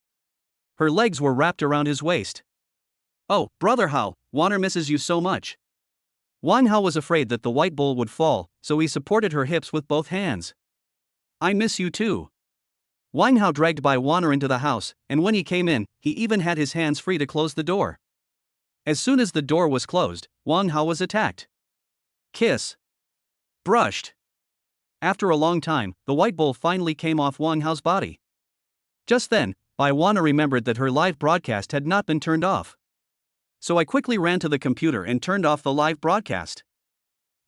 Her legs were wrapped around his waist. "Oh, brother Hao, Wanner misses you so much." Wang Hao was afraid that the white bull would fall, so he supported her hips with both hands. "I miss you too." Wang Hao dragged Bai Wanner into the house, and when he came in, he even had his hands free to close the door. As soon as the door was closed, Wang Hao was attacked. Kiss. Brushed. After a long time, the white bull finally came off Wang Hao's body. Just then, Bai Wanner remembered that her live broadcast had not been turned off. So I quickly ran to the computer and turned off the live broadcast.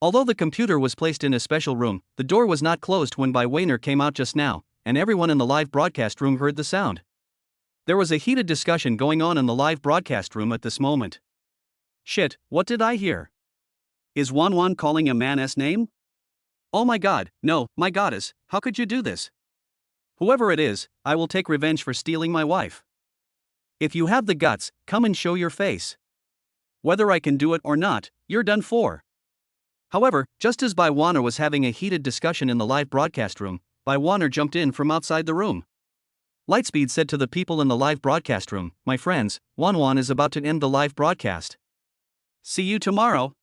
Although the computer was placed in a special room, the door was not closed when Bai Wanner came out just now, and everyone in the live broadcast room heard the sound. There was a heated discussion going on in the live broadcast room at this moment. Shit, what did I hear? Is Wan calling a man's name? Oh my god, no, my goddess, how could you do this? Whoever it is, I will take revenge for stealing my wife. If you have the guts, come and show your face. Whether I can do it or not, you're done for. However, just as Bai Wanner was having a heated discussion in the live broadcast room, Bai Wanner jumped in from outside the room. Lightspeed said to the people in the live broadcast room, "My friends, Wan is about to end the live broadcast. See you tomorrow."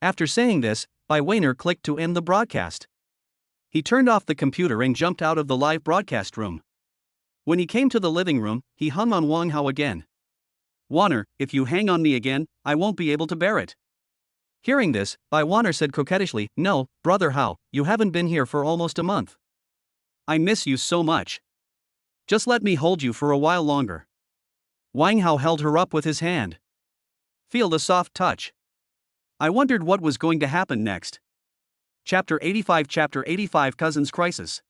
After saying this, Bai Wanner clicked to end the broadcast. He turned off the computer and jumped out of the live broadcast room. When he came to the living room, he hung on Wang Hao again. "Wanner, if you hang on me again, I won't be able to bear it." Hearing this, Bai Wanner said coquettishly, "No, brother Hao, you haven't been here for almost a month. I miss you so much. Just let me hold you for a while longer." Wang Hao held her up with his hand. Feel the soft touch. I wondered what was going to happen next. Chapter 85 Cousins Crisis.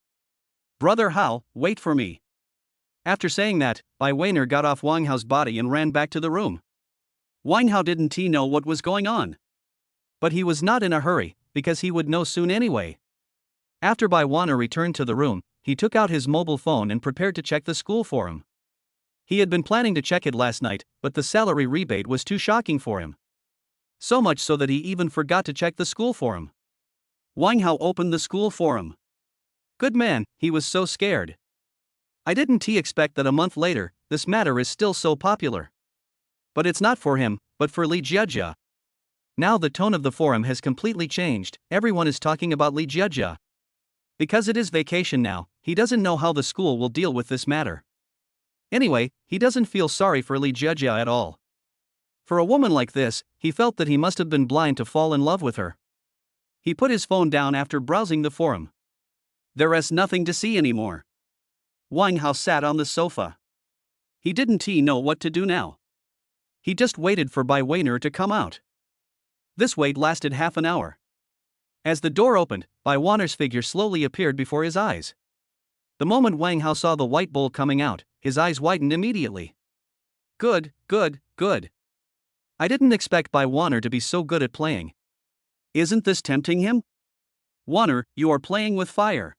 "Brother Hao, wait for me." After saying that, Bai Wanner got off Wang Hao's body and ran back to the room. Wang Hao didn't know what was going on. But he was not in a hurry, because he would know soon anyway. After Bai Wanner returned to the room, he took out his mobile phone and prepared to check the school forum. He had been planning to check it last night, but the salary rebate was too shocking for him. So much so that he even forgot to check the school forum. Wang Hao opened the school forum. Good man, he was so scared. I didn't expect that a month later, this matter is still so popular. But it's not for him, but for Li Jiajia. Now the tone of the forum has completely changed, everyone is talking about Li Jiajia. Because it is vacation now, he doesn't know how the school will deal with this matter. Anyway, he doesn't feel sorry for Li Jiajia at all. For a woman like this, he felt that he must have been blind to fall in love with her. He put his phone down after browsing the forum. There is nothing to see anymore. Wang Hao sat on the sofa. He didn't know what to do now. He just waited for Bai Wanner to come out. This wait lasted half an hour. As the door opened, Bai Wanner's figure slowly appeared before his eyes. The moment Wang Hao saw the white bull coming out, his eyes widened immediately. Good. I didn't expect Bai Wanner to be so good at playing. Isn't this tempting him? Wanner, you are playing with fire.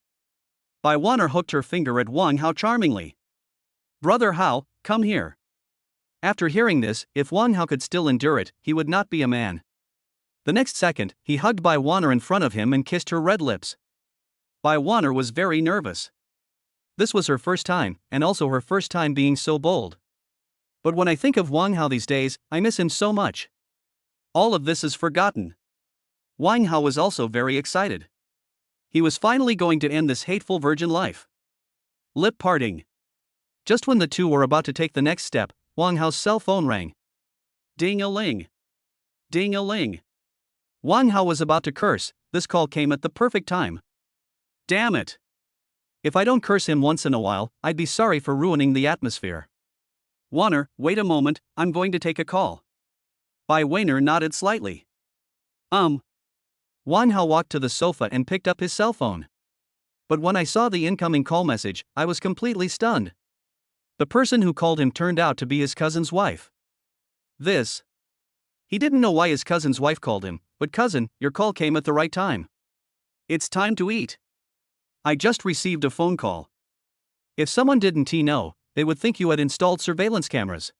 Bai Wanner hooked her finger at Wang Hao charmingly. Brother Hao, come here. After hearing this, if Wang Hao could still endure it, he would not be a man. The next second, he hugged Bai Wanner in front of him and kissed her red lips. Bai Wanner was very nervous. This was her first time, and also her first time being so bold. But when I think of Wang Hao these days, I miss him so much. All of this is forgotten. Wang Hao was also very excited. He was finally going to end this hateful virgin life. Lip parting. Just when the two were about to take the next step, Wang Hao's cell phone rang. Ding-a-ling. Ding-a-ling. Wang Hao was about to curse, this call came at the perfect time. Damn it. If I don't curse him once in a while, I'd be sorry for ruining the atmosphere. Wanner, wait a moment, I'm going to take a call. Bai Wanner nodded slightly. Wang Hao walked to the sofa and picked up his cell phone. But when I saw the incoming call message, I was completely stunned. The person who called him turned out to be his cousin's wife. He didn't know why his cousin's wife called him, but cousin, your call came at the right time. It's time to eat. I just received a phone call. If someone didn't know, they would think you had installed surveillance cameras.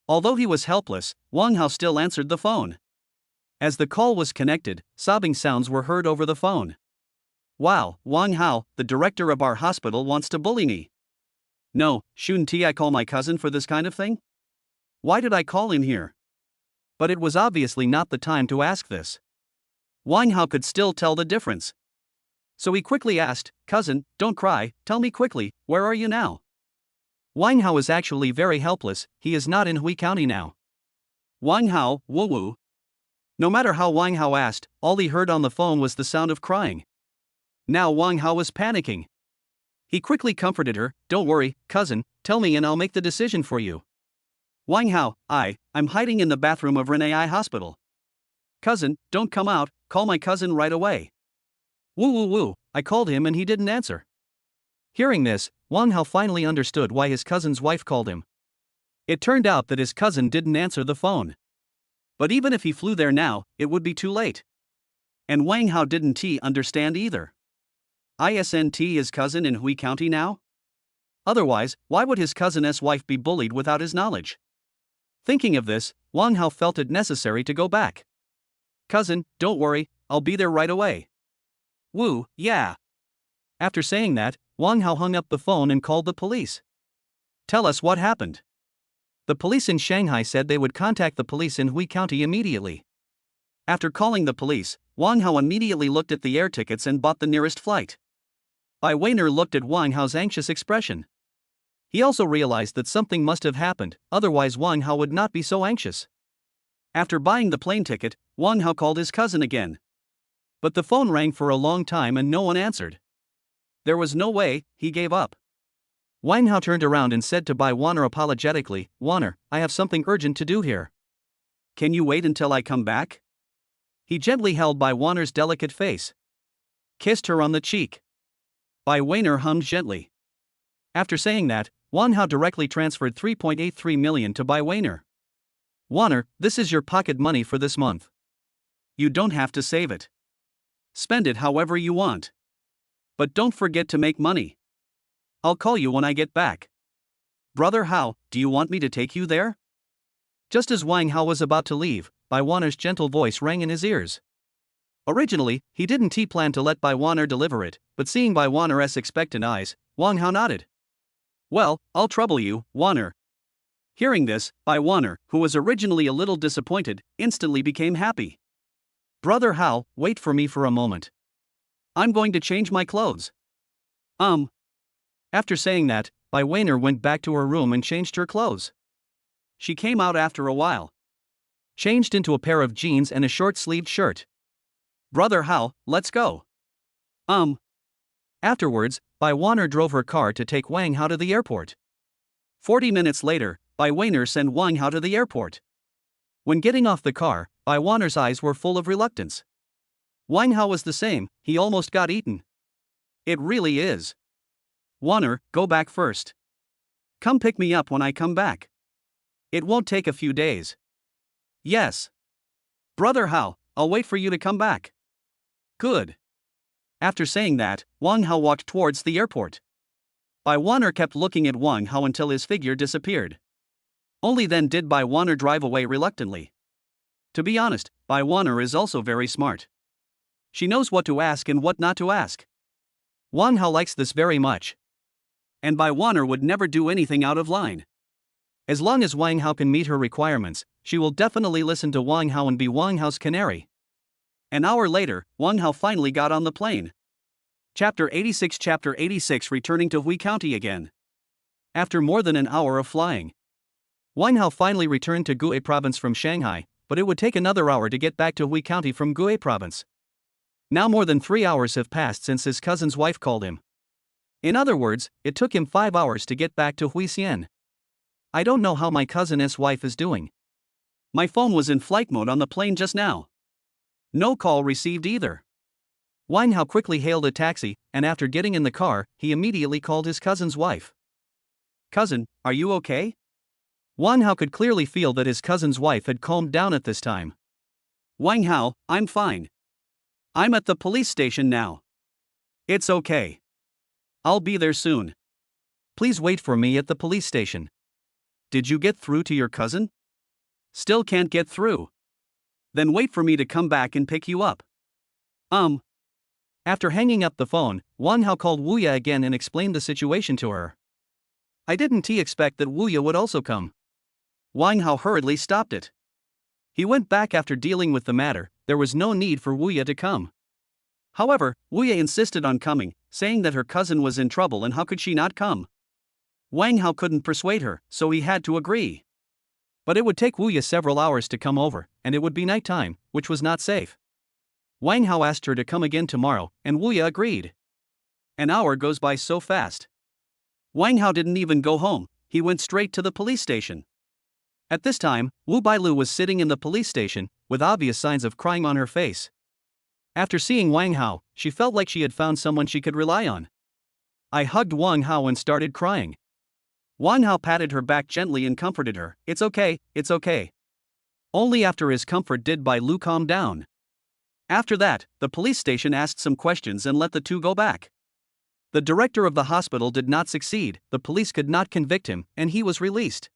Although he was helpless, Wang Hao still answered the phone. As the call was connected, sobbing sounds were heard over the phone. Wow, Wang Hao, the director of our hospital wants to bully me. No, shouldn't I call my cousin for this kind of thing? Why did I call him here? But it was obviously not the time to ask this. Wang Hao could still tell the difference. So he quickly asked, "Cousin, don't cry, tell me quickly, where are you now?" Wang Hao is actually very helpless, he is not in Hui County now. Wang Hao, woo woo. No matter how Wang Hao asked, all he heard on the phone was the sound of crying. Now Wang Hao was panicking. He quickly comforted her, "Don't worry, cousin, tell me and I'll make the decision for you." Wang Hao, I'm hiding in the bathroom of Renai Hospital. Cousin, don't come out, call my cousin right away. Woo woo woo, I called him and he didn't answer. Hearing this, Wang Hao finally understood why his cousin's wife called him. It turned out that his cousin didn't answer the phone. But even if he flew there now, it would be too late. And Wang Hao didn't understand either. Isn't his cousin in Hui County now? Otherwise, why would his cousin's wife be bullied without his knowledge? Thinking of this, Wang Hao felt it necessary to go back. Cousin, don't worry, I'll be there right away. Woo, yeah. After saying that, Wang Hao hung up the phone and called the police. Tell us what happened. The police in Shanghai said they would contact the police in Hui County immediately. After calling the police, Wang Hao immediately looked at the air tickets and bought the nearest flight. Bai Weiner looked at Wang Hao's anxious expression. He also realized that something must have happened, otherwise Wang Hao would not be so anxious. After buying the plane ticket, Wang Hao called his cousin again. But the phone rang for a long time and no one answered. There was no way, he gave up. Wang Hao turned around and said to Bai Weiner apologetically, "Weiner, I have something urgent to do here. Can you wait until I come back?" He gently held Bai Weiner's delicate face. Kissed her on the cheek. Bai Weiner hummed gently. After saying that, Wang Hao directly transferred 3.83 million to Bai Weiner. "Weiner, this is your pocket money for this month. You don't have to save it. Spend it however you want. But don't forget to make money. I'll call you when I get back. Brother Hao, do you want me to take you there?" Just as Wang Hao was about to leave, Bai Weiner's gentle voice rang in his ears. Originally, he didn't plan to let Bai Weiner deliver it, but seeing Bai Weiner's expectant eyes, Wang Hao nodded. "Well, I'll trouble you, Weiner." Hearing this, Bai Weiner, who was originally a little disappointed, instantly became happy. "Brother Hao, wait for me for a moment. I'm going to change my clothes." After saying that, Bai Weiner went back to her room and changed her clothes. She came out after a while. Changed into a pair of jeans and a short-sleeved shirt. "Brother Hao, let's go." Afterwards, Bai Weiner drove her car to take Wang Hao to the airport. 40 minutes later, Bai Weiner sent Wang Hao to the airport. When getting off the car, Bai Weiner's eyes were full of reluctance. Wang Hao was the same, he almost got eaten. It really is. "Weiner, go back first. Come pick me up when I come back. It won't take a few days." "Yes. Brother Hao, I'll wait for you to come back." "Good." After saying that, Wang Hao walked towards the airport. Bai Weiner kept looking at Wang Hao until his figure disappeared. Only then did Bai Weiner drive away reluctantly. To be honest, Bai Weiner is also very smart. She knows what to ask and what not to ask. Wang Hao likes this very much. And Bai Weiner would never do anything out of line. As long as Wang Hao can meet her requirements, she will definitely listen to Wang Hao and be Wang Hao's canary. An hour later, Wang Hao finally got on the plane. Chapter 86 Returning to Hui County again. After more than an hour of flying, Wang Hao finally returned to Guhe Province from Shanghai, but it would take another hour to get back to Hui County from Guhe Province. Now more than 3 hours have passed since his cousin's wife called him. In other words, it took him 5 hours to get back to Huisien. I don't know how my cousin's wife is doing. My phone was in flight mode on the plane just now. No call received either. Wang Hao quickly hailed a taxi, and after getting in the car, he immediately called his cousin's wife. "Cousin, are you okay?" Wang Hao could clearly feel that his cousin's wife had calmed down at this time. "Wang Hao, I'm fine. I'm at the police station now. It's okay. I'll be there soon. Please wait for me at the police station." "Did you get through to your cousin?" "Still can't get through." "Then wait for me to come back and pick you up." After hanging up the phone, Wang Hao called Wu Ya again and explained the situation to her. I didn't expect that Wu Ya would also come. Wang Hao hurriedly stopped it. He went back after dealing with the matter. There was no need for Wu Ya to come. However, Wu Ya insisted on coming, saying that her cousin was in trouble and how could she not come. Wang Hao couldn't persuade her, so he had to agree. But it would take Wu Ya several hours to come over, and it would be night time, which was not safe. Wang Hao asked her to come again tomorrow, and Wu Ya agreed. An hour goes by so fast. Wang Hao didn't even go home, he went straight to the police station. At this time, Wu Bailu was sitting in the police station, with obvious signs of crying on her face. After seeing Wang Hao, she felt like she had found someone she could rely on. I hugged Wang Hao and started crying. Wang Hao patted her back gently and comforted her. It's okay, it's okay. Only after his comfort did Bailu calm down. After that, the police station asked some questions and let the two go back. The director of the hospital did not succeed, the police could not convict him, and he was released.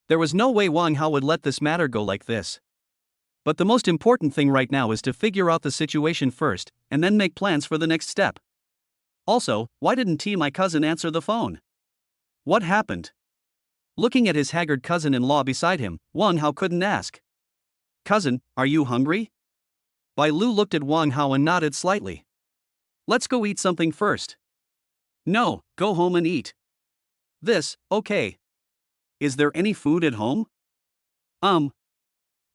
There was no way Wang Hao would let this matter go like this. But the most important thing right now is to figure out the situation first, and then make plans for the next step. Also, why didn't my cousin answer the phone? What happened? Looking at his haggard cousin-in-law beside him, Wang Hao couldn't ask. Cousin, are you hungry? Bailu looked at Wang Hao and nodded slightly. Let's go eat something first. No, go home and eat. This, okay. Is there any food at home?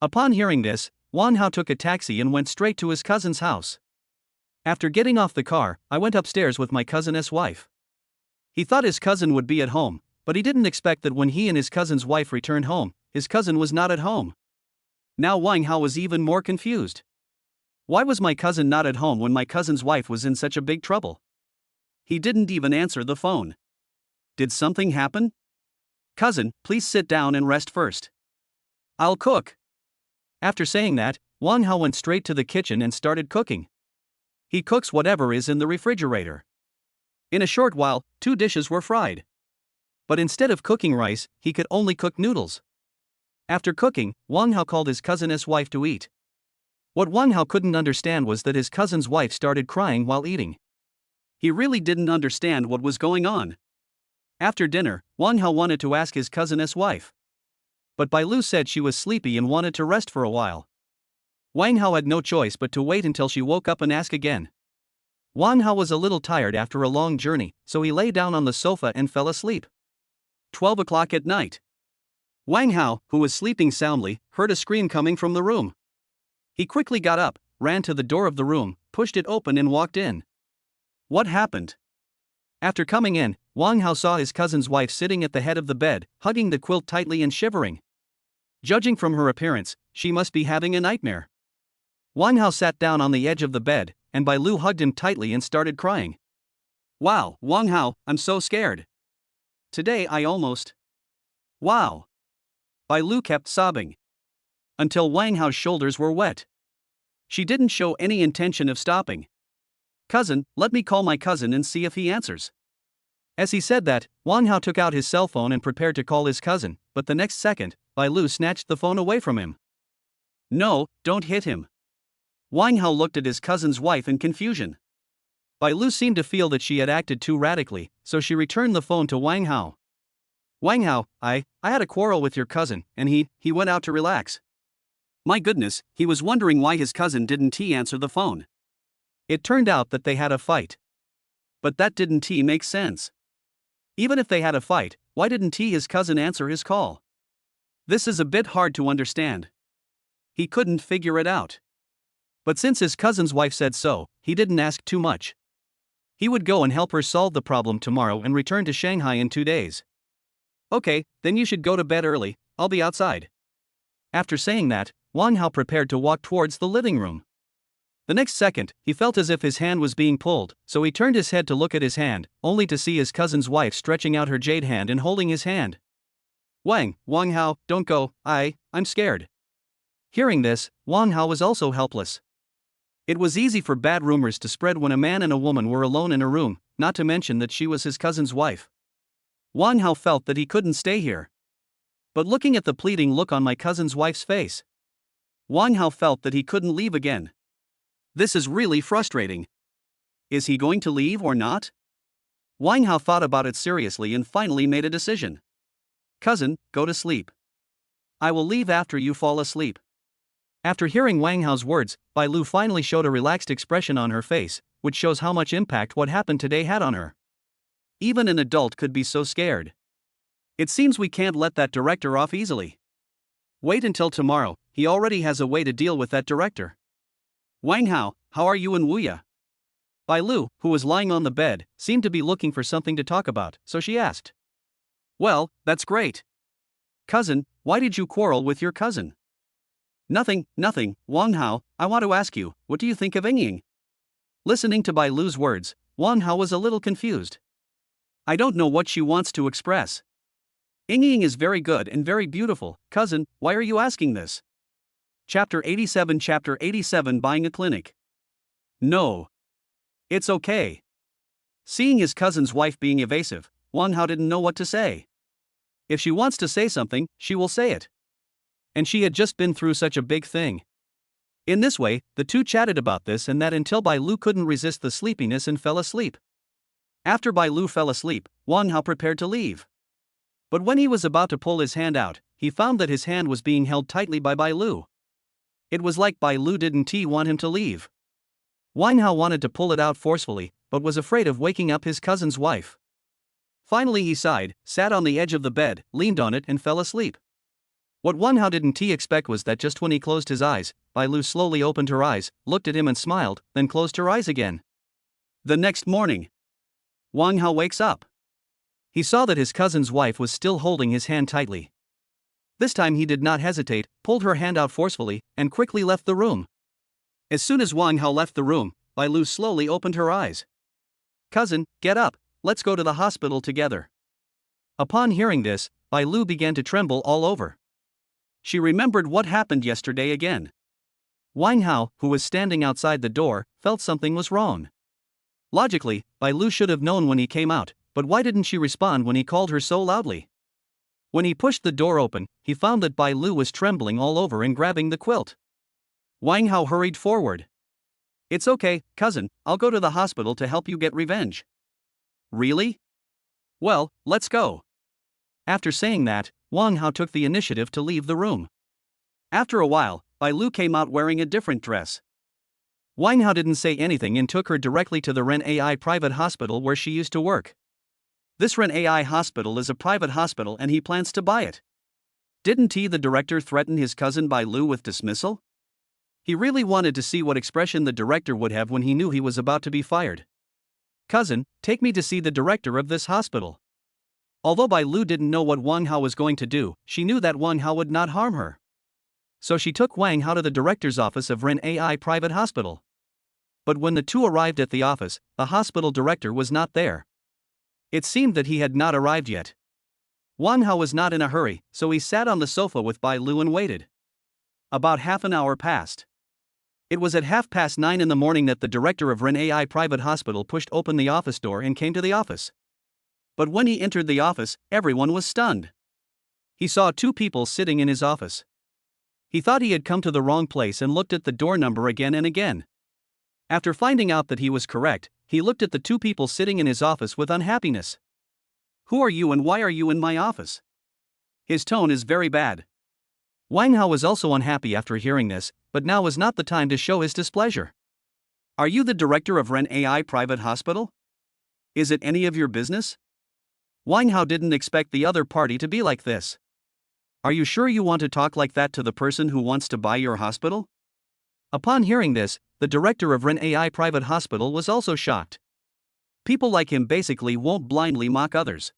Upon hearing this, Wang Hao took a taxi and went straight to his cousin's house. After getting off the car, I went upstairs with my cousin's wife. He thought his cousin would be at home, but he didn't expect that when he and his cousin's wife returned home, his cousin was not at home. Now Wang Hao was even more confused. Why was my cousin not at home when my cousin's wife was in such a big trouble? He didn't even answer the phone. Did something happen? Cousin, please sit down and rest first. I'll cook. After saying that, Wang Hao went straight to the kitchen and started cooking. He cooks whatever is in the refrigerator. In a short while, 2 dishes were fried. But instead of cooking rice, he could only cook noodles. After cooking, Wang Hao called his cousin's wife to eat. What Wang Hao couldn't understand was that his cousin's wife started crying while eating. He really didn't understand what was going on. After dinner, Wang Hao wanted to ask his cousin's wife. But Bailu said she was sleepy and wanted to rest for a while. Wang Hao had no choice but to wait until she woke up and ask again. Wang Hao was a little tired after a long journey, so he lay down on the sofa and fell asleep. 12 o'clock at night. Wang Hao, who was sleeping soundly, heard a scream coming from the room. He quickly got up, ran to the door of the room, pushed it open and walked in. What happened? After coming in, Wang Hao saw his cousin's wife sitting at the head of the bed, hugging the quilt tightly and shivering. Judging from her appearance, she must be having a nightmare. Wang Hao sat down on the edge of the bed, and Bailu hugged him tightly and started crying. Wow, Wang Hao, I'm so scared. Today I almost... Wow. Bailu kept sobbing. Until Wang Hao's shoulders were wet. She didn't show any intention of stopping. Cousin, let me call my cousin and see if he answers. As he said that, Wang Hao took out his cell phone and prepared to call his cousin, but the next second, Bailu snatched the phone away from him. No, don't hit him. Wang Hao looked at his cousin's wife in confusion. Bailu seemed to feel that she had acted too radically, so she returned the phone to Wang Hao. Wang Hao, I had a quarrel with your cousin, and he went out to relax. My goodness, he was wondering why his cousin didn't answer the phone. It turned out that they had a fight. But that didn't make sense. Even if they had a fight, why didn't his cousin answer his call? This is a bit hard to understand. He couldn't figure it out. But since his cousin's wife said so, he didn't ask too much. He would go and help her solve the problem tomorrow and return to Shanghai in 2 days. Okay, then you should go to bed early, I'll be outside. After saying that, Wang Hao prepared to walk towards the living room. The next second, he felt as if his hand was being pulled, so he turned his head to look at his hand, only to see his cousin's wife stretching out her jade hand and holding his hand. Wang Hao, don't go, I'm scared. Hearing this, Wang Hao was also helpless. It was easy for bad rumors to spread when a man and a woman were alone in a room, not to mention that she was his cousin's wife. Wang Hao felt that he couldn't stay here. But looking at the pleading look on my cousin's wife's face, Wang Hao felt that he couldn't leave again. This is really frustrating. Is he going to leave or not? Wang Hao thought about it seriously and finally made a decision. Cousin, go to sleep. I will leave after you fall asleep. After hearing Wang Hao's words, Bai Lu finally showed a relaxed expression on her face, which shows how much impact what happened today had on her. Even an adult could be so scared. It seems we can't let that director off easily. Wait until tomorrow, he already has a way to deal with that director. Wang Hao, how are you and Wuya? Bai Lu, who was lying on the bed, seemed to be looking for something to talk about, so she asked. Well, that's great. Cousin, why did you quarrel with your cousin? Nothing, Wang Hao, I want to ask you, what do you think of Ying? Listening to Bai Lu's words, Wang Hao was a little confused. I don't know what she wants to express. Ying is very good and very beautiful, cousin, why are you asking this? Chapter 87 Buying a clinic. No. It's okay. Seeing his cousin's wife being evasive, Wang Hao didn't know what to say. If she wants to say something, she will say it. And she had just been through such a big thing. In this way, the two chatted about this and that until Bai Lu couldn't resist the sleepiness and fell asleep. After Bai Lu fell asleep, Wang Hao prepared to leave. But when he was about to pull his hand out, he found that his hand was being held tightly by Bai Lu. It was like Bai Lu didn't want him to leave. Wang Hao wanted to pull it out forcefully, but was afraid of waking up his cousin's wife. Finally he sighed, sat on the edge of the bed, leaned on it and fell asleep. What Wang Hao didn't expect was that just when he closed his eyes, Bai Lu slowly opened her eyes, looked at him and smiled, then closed her eyes again. The next morning, Wang Hao wakes up. He saw that his cousin's wife was still holding his hand tightly. This time he did not hesitate, pulled her hand out forcefully, and quickly left the room. As soon as Wang Hao left the room, Bai Lu slowly opened her eyes. Cousin, get up, let's go to the hospital together. Upon hearing this, Bai Lu began to tremble all over. She remembered what happened yesterday again. Wang Hao, who was standing outside the door, felt something was wrong. Logically, Bai Lu should have known when he came out, but why didn't she respond when he called her so loudly? When he pushed the door open, he found that Bai Lu was trembling all over and grabbing the quilt. Wang Hao hurried forward. It's okay, cousin, I'll go to the hospital to help you get revenge. Really? Well, let's go. After saying that, Wang Hao took the initiative to leave the room. After a while, Bai Lu came out wearing a different dress. Wang Hao didn't say anything and took her directly to the Ren AI private hospital where she used to work. This Ren AI hospital is a private hospital and he plans to buy it. Didn't the director threaten his cousin Bai Lu with dismissal? He really wanted to see what expression the director would have when he knew he was about to be fired. Cousin, take me to see the director of this hospital. Although Bai Lu didn't know what Wang Hao was going to do, she knew that Wang Hao would not harm her. So she took Wang Hao to the director's office of Ren AI private hospital. But when the two arrived at the office, the hospital director was not there. It seemed that he had not arrived yet. Wang Hao was not in a hurry, so he sat on the sofa with Bai Lu and waited. About half an hour passed. It was at 9:30 in the morning that the director of Ren AI private hospital pushed open the office door and came to the office. But when he entered the office, everyone was stunned. He saw two people sitting in his office. He thought he had come to the wrong place and looked at the door number again and again. After finding out that he was correct, he looked at the two people sitting in his office with unhappiness. Who are you and why are you in my office? His tone is very bad. Wang Hao was also unhappy after hearing this, but now was not the time to show his displeasure. Are you the director of Ren AI private hospital? Is it any of your business? Wang Hao didn't expect the other party to be like this. Are you sure you want to talk like that to the person who wants to buy your hospital? Upon hearing this, the director of Ren AI private hospital was also shocked. People like him basically won't blindly mock others.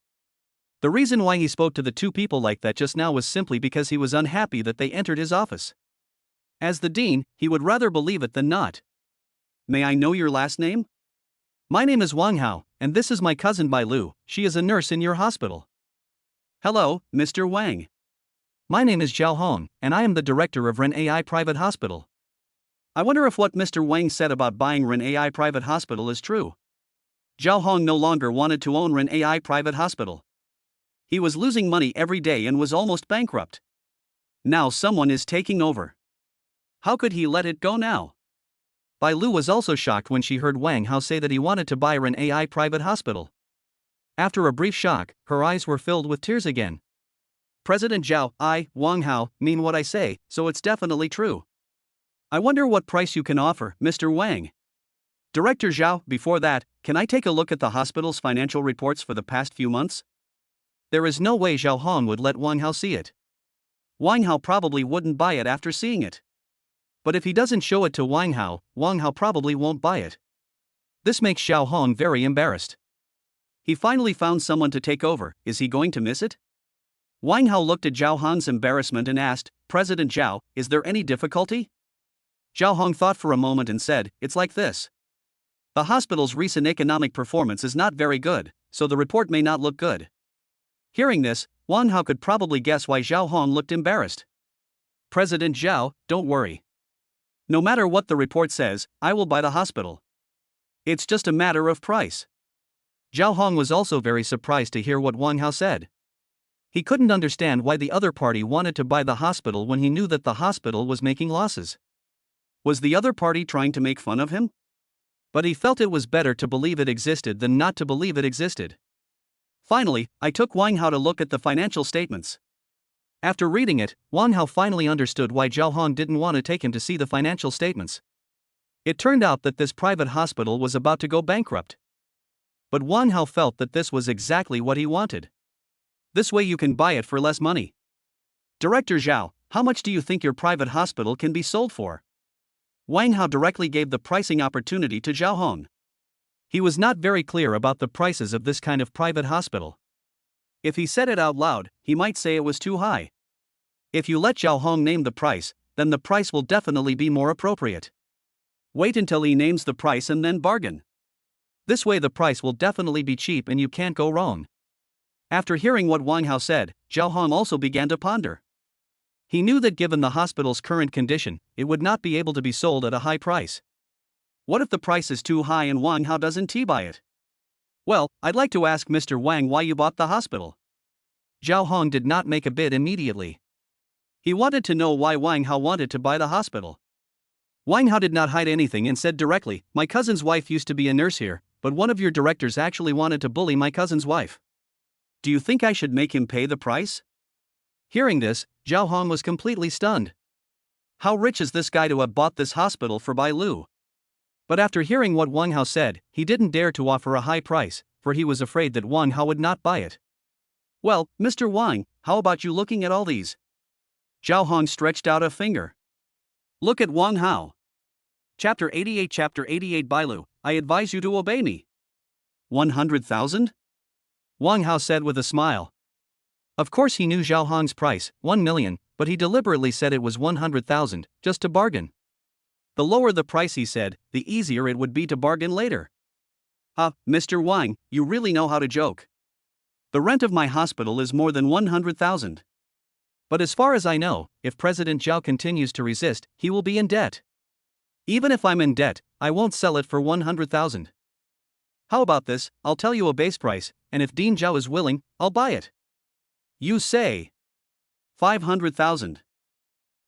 The reason why he spoke to the two people like that just now was simply because he was unhappy that they entered his office. As the dean, he would rather believe it than not. May I know your last name? My name is Wang Hao, and this is my cousin Bai Lu, she is a nurse in your hospital. Hello, Mr. Wang. My name is Zhao Hong, and I am the director of Ren AI private hospital. I wonder if what Mr. Wang said about buying Ren AI private hospital is true. Zhao Hong no longer wanted to own Ren AI private hospital. He was losing money every day and was almost bankrupt. Now someone is taking over. How could he let it go now? Bai Lu was also shocked when she heard Wang Hao say that he wanted to buy her an AI private hospital. After a brief shock, her eyes were filled with tears again. President Zhao, Wang Hao, mean what I say, so it's definitely true. I wonder what price you can offer, Mr. Wang. Director Zhao, before that, can I take a look at the hospital's financial reports for the past few months? There is no way Zhao Hong would let Wang Hao see it. Wang Hao probably wouldn't buy it after seeing it. But if he doesn't show it to Wang Hao probably won't buy it. This makes Zhao Hong very embarrassed. He finally found someone to take over. Is he going to miss it? Wang Hao looked at Zhao Hong's embarrassment and asked, President Zhao, is there any difficulty? Zhao Hong thought for a moment and said, it's like this. The hospital's recent economic performance is not very good, so the report may not look good. Hearing this, Wang Hao could probably guess why Zhao Hong looked embarrassed. President Zhao, don't worry. No matter what the report says, I will buy the hospital. It's just a matter of price. Zhao Hong was also very surprised to hear what Wang Hao said. He couldn't understand why the other party wanted to buy the hospital when he knew that the hospital was making losses. Was the other party trying to make fun of him? But he felt it was better to believe it existed than not to believe it existed. Finally, I took Wang Hao to look at the financial statements. After reading it, Wang Hao finally understood why Zhao Hong didn't want to take him to see the financial statements. It turned out that this private hospital was about to go bankrupt. But Wang Hao felt that this was exactly what he wanted. This way you can buy it for less money. Director Zhao, how much do you think your private hospital can be sold for? Wang Hao directly gave the pricing opportunity to Zhao Hong. He was not very clear about the prices of this kind of private hospital. If he said it out loud, he might say it was too high. If you let Zhao Hong name the price, then the price will definitely be more appropriate. Wait until he names the price and then bargain. This way the price will definitely be cheap and you can't go wrong. After hearing what Wang Hao said, Zhao Hong also began to ponder. He knew that given the hospital's current condition, it would not be able to be sold at a high price. What if the price is too high and Wang Hao doesn't buy it? Well, I'd like to ask Mr. Wang why you bought the hospital. Zhao Hong did not make a bid immediately. He wanted to know why Wang Hao wanted to buy the hospital. Wang Hao did not hide anything and said directly, my cousin's wife used to be a nurse here, but one of your directors actually wanted to bully my cousin's wife. Do you think I should make him pay the price? Hearing this, Zhao Hong was completely stunned. How rich is this guy to have bought this hospital for Bai Lu? But after hearing what Wang Hao said, he didn't dare to offer a high price, for he was afraid that Wang Hao would not buy it. Well, Mr. Wang, how about you looking at all these? Zhao Hong stretched out a finger. Look at Wang Hao. Chapter 88 Bai Lu, I advise you to obey me. 100,000? Wang Hao said with a smile. Of course he knew Zhao Hong's price, 1 million, but he deliberately said it was 100,000, just to bargain. The lower the price he said, the easier it would be to bargain later. Mr. Wang, you really know how to joke. The rent of my hospital is more than 100,000. But as far as I know, if President Zhao continues to resist, he will be in debt. Even if I'm in debt, I won't sell it for 100,000. How about this, I'll tell you a base price, and if Dean Zhao is willing, I'll buy it. You say 500,000.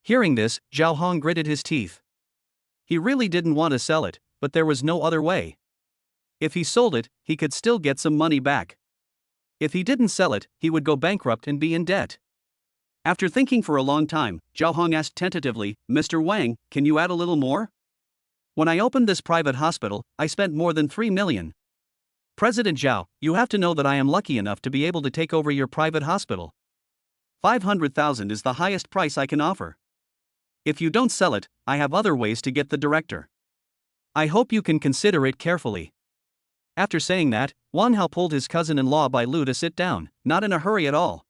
Hearing this, Zhao Hong gritted his teeth. He really didn't want to sell it, but there was no other way. If he sold it, he could still get some money back. If he didn't sell it, he would go bankrupt and be in debt. After thinking for a long time, Zhao Hong asked tentatively, Mr. Wang, can you add a little more? When I opened this private hospital, I spent more than 3 million. President Zhao, you have to know that I am lucky enough to be able to take over your private hospital. 500,000 is the highest price I can offer. If you don't sell it, I have other ways to get the director. I hope you can consider it carefully. After saying that, Wang Hao pulled his cousin-in-law Bai Lu to sit down, not in a hurry at all.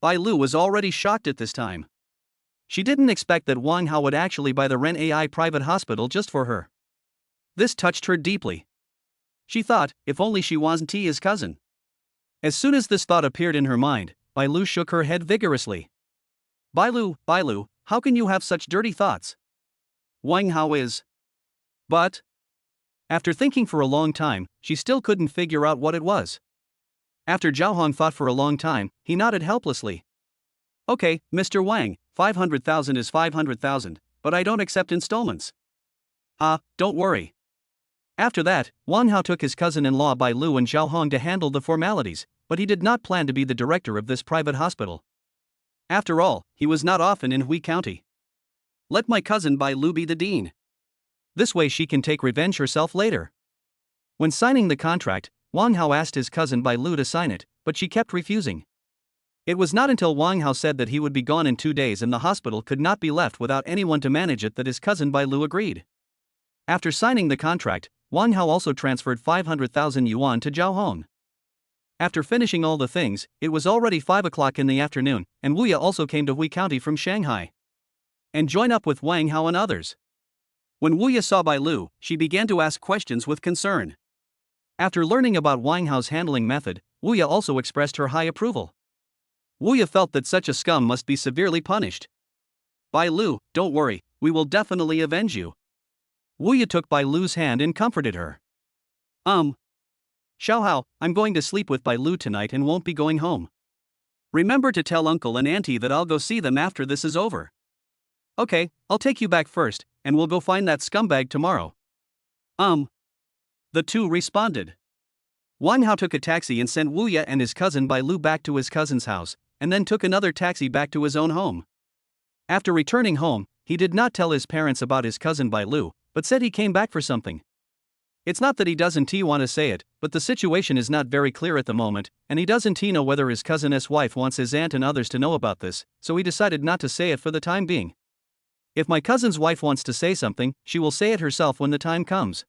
Bai Lu was already shocked at this time. She didn't expect that Wang Hao would actually buy the Ren AI private hospital just for her. This touched her deeply. She thought, if only she wasn't his cousin. As soon as this thought appeared in her mind, Bai Lu shook her head vigorously. Bai Lu, how can you have such dirty thoughts? Wang Hao is. But. After thinking for a long time, she still couldn't figure out what it was. After Zhao Hong thought for a long time, he nodded helplessly. Okay, Mr. Wang, 500,000 is 500,000, but I don't accept installments. Don't worry. After that, Wang Hao took his cousin-in-law Bai Lu and Zhao Hong to handle the formalities, but he did not plan to be the director of this private hospital. After all, he was not often in Hui County. Let my cousin Bai Lu be the dean. This way she can take revenge herself later. When signing the contract, Wang Hao asked his cousin Bai Lu to sign it, but she kept refusing. It was not until Wang Hao said that he would be gone in 2 days and the hospital could not be left without anyone to manage it that his cousin Bai Lu agreed. After signing the contract, Wang Hao also transferred 500,000 yuan to Zhao Hong. After finishing all the things, it was already 5 o'clock in the afternoon, and Wu Ye also came to Hui County from Shanghai and joined up with Wang Hao and others. When Wu Ye saw Bai Lu, she began to ask questions with concern. After learning about Wang Hao's handling method, Wu Ye also expressed her high approval. Wu Ye felt that such a scum must be severely punished. Bai Lu, don't worry, we will definitely avenge you. Wu Ye took Bai Lu's hand and comforted her. Xiao Hao, I'm going to sleep with Bai Lu tonight and won't be going home. Remember to tell uncle and auntie that I'll go see them after this is over. Okay, I'll take you back first, and we'll go find that scumbag tomorrow. The two responded. Wang Hao took a taxi and sent Wu Ye and his cousin Bai Lu back to his cousin's house, and then took another taxi back to his own home. After returning home, he did not tell his parents about his cousin Bai Lu, but said he came back for something. It's not that he doesn't want to say it, but the situation is not very clear at the moment, and he doesn't know whether his cousin's wife wants his aunt and others to know about this, so he decided not to say it for the time being. If my cousin's wife wants to say something, she will say it herself when the time comes.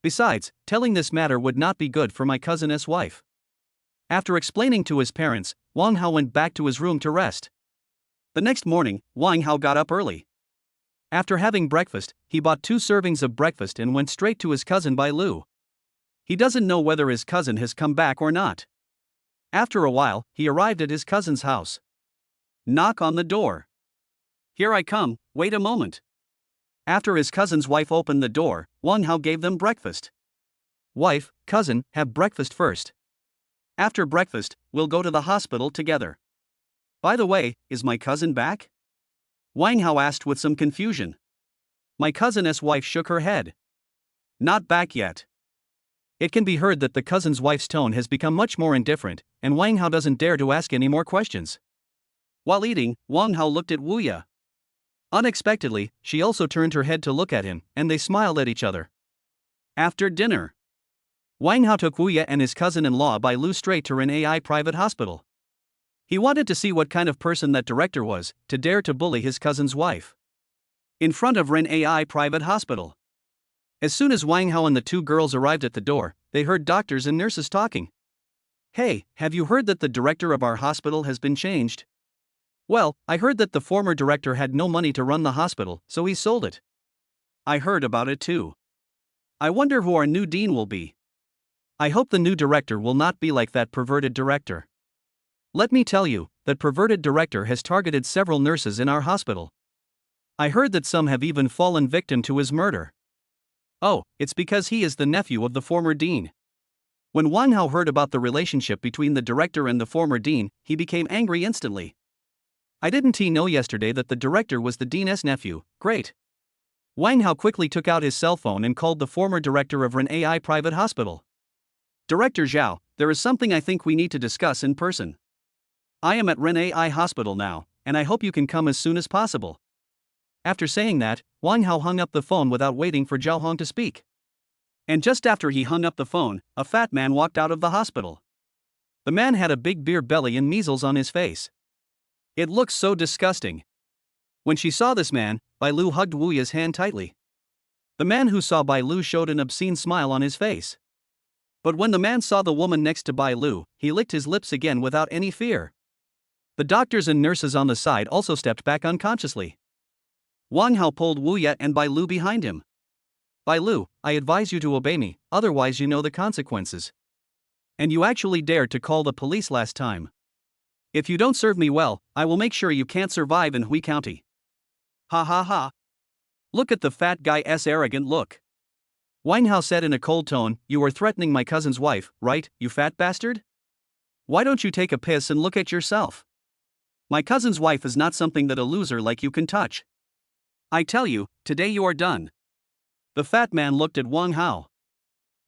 Besides, telling this matter would not be good for my cousin's wife. After explaining to his parents, Wang Hao went back to his room to rest. The next morning, Wang Hao got up early. After having breakfast, he bought 2 servings of breakfast and went straight to his cousin Bai Lu. He doesn't know whether his cousin has come back or not. After a while, he arrived at his cousin's house. Knock on the door. Here I come, wait a moment. After his cousin's wife opened the door, Wang Hao gave them breakfast. Wife, cousin, have breakfast first. After breakfast, we'll go to the hospital together. By the way, is my cousin back? Wang Hao asked with some confusion. My cousin's wife shook her head. Not back yet. It can be heard that the cousin's wife's tone has become much more indifferent, and Wang Hao doesn't dare to ask any more questions. While eating, Wang Hao looked at Wu Ye. Unexpectedly, she also turned her head to look at him, and they smiled at each other. After dinner, Wang Hao took Wu Ye and his cousin-in-law Bai Lu straight to an AI private hospital. He wanted to see what kind of person that director was, to dare to bully his cousin's wife. In front of Ren AI private hospital. As soon as Wang Hao and the 2 girls arrived at the door, they heard doctors and nurses talking. Hey, have you heard that the director of our hospital has been changed? Well, I heard that the former director had no money to run the hospital, so he sold it. I heard about it too. I wonder who our new dean will be. I hope the new director will not be like that perverted director. Let me tell you, that perverted director has targeted several nurses in our hospital. I heard that some have even fallen victim to his murder. Oh, it's because he is the nephew of the former dean. When Wang Hao heard about the relationship between the director and the former dean, he became angry instantly. I didn't know yesterday that the director was the dean's nephew. Great. Wang Hao quickly took out his cell phone and called the former director of Ren AI private hospital. Director Zhao, there is something I think we need to discuss in person. I am at Ren AI hospital now, and I hope you can come as soon as possible. After saying that, Wang Hao hung up the phone without waiting for Zhao Hong to speak. And just after he hung up the phone, a fat man walked out of the hospital. The man had a big beer belly and measles on his face. It looked so disgusting. When she saw this man, Bai Lu hugged Wu Ye's hand tightly. The man who saw Bai Lu showed an obscene smile on his face. But when the man saw the woman next to Bai Lu, he licked his lips again without any fear. The doctors and nurses on the side also stepped back unconsciously. Wang Hao pulled Wu Ye and Bai Lu behind him. Bai Lu, I advise you to obey me, otherwise you know the consequences. And you actually dared to call the police last time. If you don't serve me well, I will make sure you can't survive in Hui County. Ha ha ha. Look at the fat guy's arrogant look. Wang Hao said in a cold tone, you are threatening my cousin's wife, right, you fat bastard? Why don't you take a piss and look at yourself? My cousin's wife is not something that a loser like you can touch. I tell you, today you are done. The fat man looked at Wang Hao,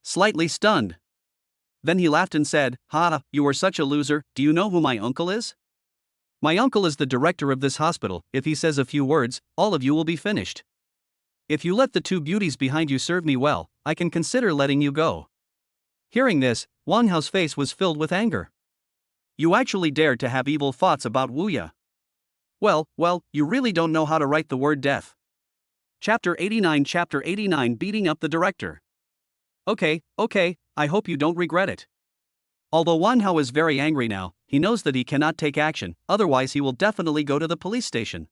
slightly stunned. Then he laughed and said, "Ha, you are such a loser. Do you know who my uncle is? My uncle is the director of this hospital. If he says a few words, all of you will be finished. If you let the two beauties behind you serve me well, I can consider letting you go." Hearing this, Wang Hao's face was filled with anger. You actually dared to have evil thoughts about Wu Ya. Well, you really don't know how to write the word death. Chapter 89 Beating up the director. Okay, I hope you don't regret it. Although Wang Hao is very angry now, he knows that he cannot take action, otherwise he will definitely go to the police station.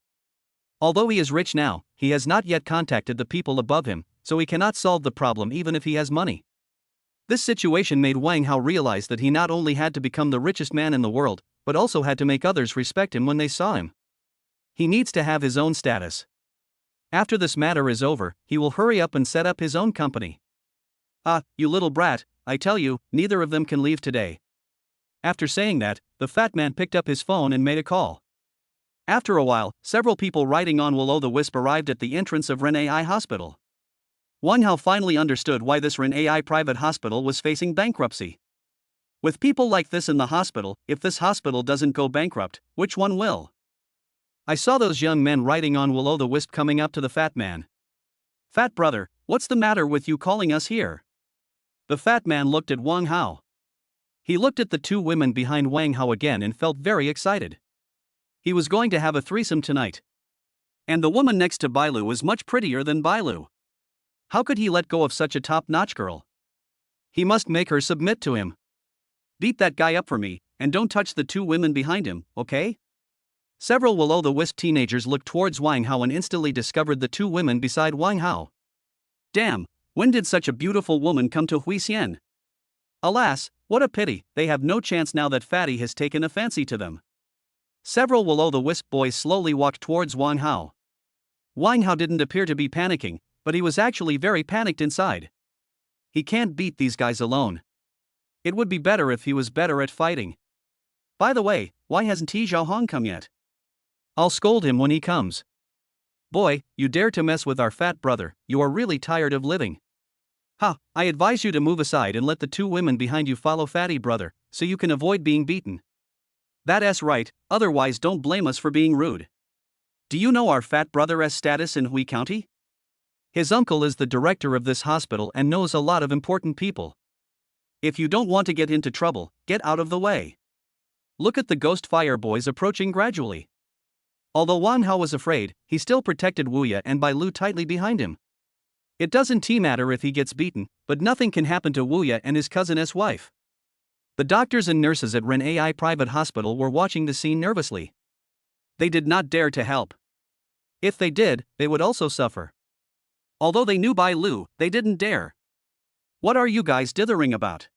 Although he is rich now, he has not yet contacted the people above him, so he cannot solve the problem even if he has money. This situation made Wang Hao realize that he not only had to become the richest man in the world, but also had to make others respect him when they saw him. He needs to have his own status. After this matter is over, he will hurry up and set up his own company. You little brat, I tell you, neither of them can leave today. After saying that, the fat man picked up his phone and made a call. After a while, several people riding on Will-O-the-Wisp arrived at the entrance of Ren AI Hospital. Wang Hao finally understood why this Ren AI private hospital was facing bankruptcy. With people like this in the hospital, if this hospital doesn't go bankrupt, which one will? I saw those young men riding on Will-O-the-Wisp coming up to the fat man. "Fat brother, what's the matter with you calling us here?" The fat man looked at Wang Hao. He looked at the two women behind Wang Hao again and felt very excited. He was going to have a threesome tonight. And the woman next to Bailu was much prettier than Bailu. How could he let go of such a top-notch girl? He must make her submit to him. Beat that guy up for me, and don't touch the two women behind him, okay? Several Will-O-the-Wisp teenagers looked towards Wang Hao and instantly discovered the two women beside Wang Hao. Damn, when did such a beautiful woman come to Huixian? Alas, what a pity, they have no chance now that Fatty has taken a fancy to them. Several Will-O-the-Wisp boys slowly walked towards Wang Hao. Wang Hao didn't appear to be panicking, but he was actually very panicked inside. He can't beat these guys alone. It would be better if he was better at fighting. By the way, why hasn't He Zhaohong come yet? I'll scold him when he comes. Boy, you dare to mess with our fat brother, you are really tired of living. I advise you to move aside and let the two women behind you follow Fatty brother, so you can avoid being beaten. That's right, otherwise don't blame us for being rude. Do you know our fat brother's status in Hui County? His uncle is the director of this hospital and knows a lot of important people. If you don't want to get into trouble, get out of the way. Look at the ghost fire boys approaching gradually. Although Wang Hao was afraid, he still protected Wu Ya and Bailu tightly behind him. It doesn't matter if he gets beaten, but nothing can happen to Wu Ya and his cousin's wife. The doctors and nurses at Ren AI private hospital were watching the scene nervously. They did not dare to help. If they did, they would also suffer. Although they knew Bailu, they didn't dare. What are you guys dithering about?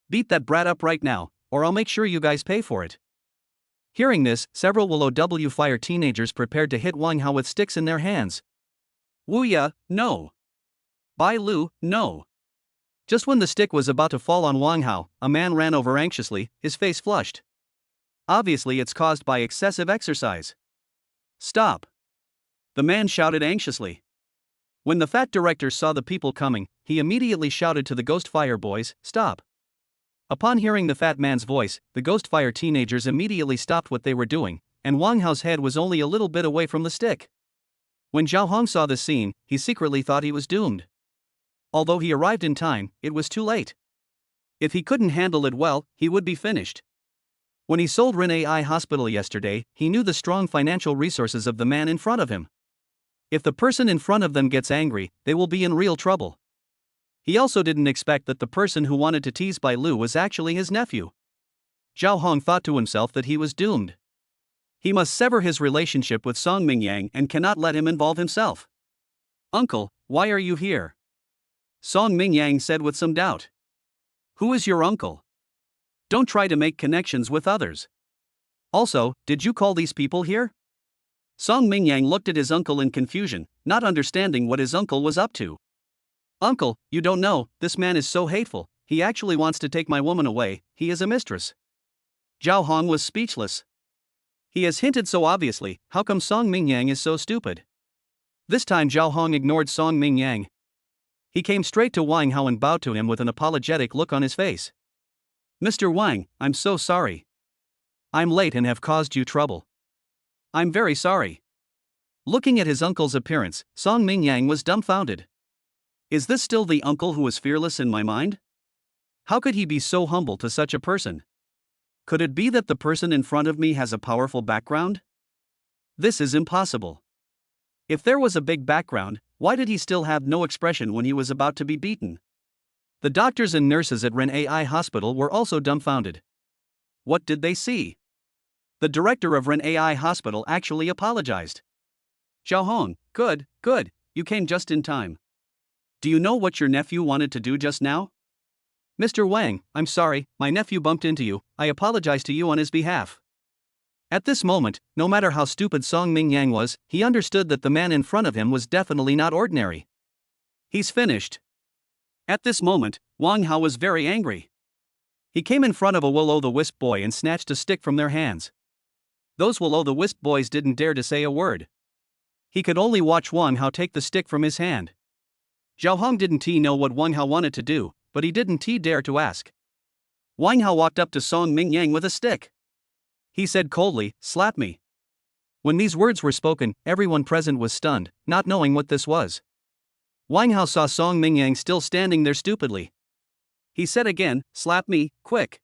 Beat that brat up right now, or I'll make sure you guys pay for it. Hearing this, several Will-O-W fire teenagers prepared to hit Wang Hao with sticks in their hands. Wu Ya, no. Bailu, no. Just when the stick was about to fall on Wang Hao, a man ran over anxiously, his face flushed. Obviously it's caused by excessive exercise. Stop! The man shouted anxiously. When the fat director saw the people coming, he immediately shouted to the ghost fire boys, "Stop!" Upon hearing the fat man's voice, the ghost fire teenagers immediately stopped what they were doing, and Wang Hao's head was only a little bit away from the stick. When Zhao Hong saw the scene, he secretly thought he was doomed. Although he arrived in time, it was too late. If he couldn't handle it well, he would be finished. When he sold Ren AI Hospital yesterday, he knew the strong financial resources of the man in front of him. If the person in front of them gets angry, they will be in real trouble. He also didn't expect that the person who wanted to tease Bailu was actually his nephew. Zhao Hong thought to himself that he was doomed. He must sever his relationship with Song Mingyang and cannot let him involve himself. "Uncle, why are you here?" Song Mingyang said with some doubt. "Who is your uncle? Don't try to make connections with others. Also, did you call these people here?" Song Mingyang looked at his uncle in confusion, not understanding what his uncle was up to. "Uncle, you don't know, this man is so hateful, he actually wants to take my woman away, he is a mistress." Zhao Hong was speechless. He has hinted so obviously, how come Song Mingyang is so stupid? This time Zhao Hong ignored Song Mingyang. He came straight to Wang Hao and bowed to him with an apologetic look on his face. "Mr. Wang, I'm so sorry. I'm late and have caused you trouble. I'm very sorry." Looking at his uncle's appearance, Song Mingyang was dumbfounded. Is this still the uncle who was fearless in my mind? How could he be so humble to such a person? Could it be that the person in front of me has a powerful background? This is impossible. If there was a big background, why did he still have no expression when he was about to be beaten? The doctors and nurses at Ren AI Hospital were also dumbfounded. What did they see? The director of Ren AI Hospital actually apologized. "Zhao Hong, good, you came just in time. Do you know what your nephew wanted to do just now?" "Mr. Wang, I'm sorry, my nephew bumped into you, I apologize to you on his behalf." At this moment, no matter how stupid Song Mingyang was, he understood that the man in front of him was definitely not ordinary. He's finished. At this moment, Wang Hao was very angry. He came in front of a will-o'-the-wisp boy and snatched a stick from their hands. Those will-o'-the-wisp boys didn't dare to say a word. He could only watch Wang Hao take the stick from his hand. Zhao Hong didn't know what Wang Hao wanted to do, but he didn't dare to ask. Wang Hao walked up to Song Mingyang with a stick. He said coldly, "Slap me." When these words were spoken, everyone present was stunned, not knowing what this was. Wang Hao saw Song Mingyang still standing there stupidly. He said again, "Slap me, quick."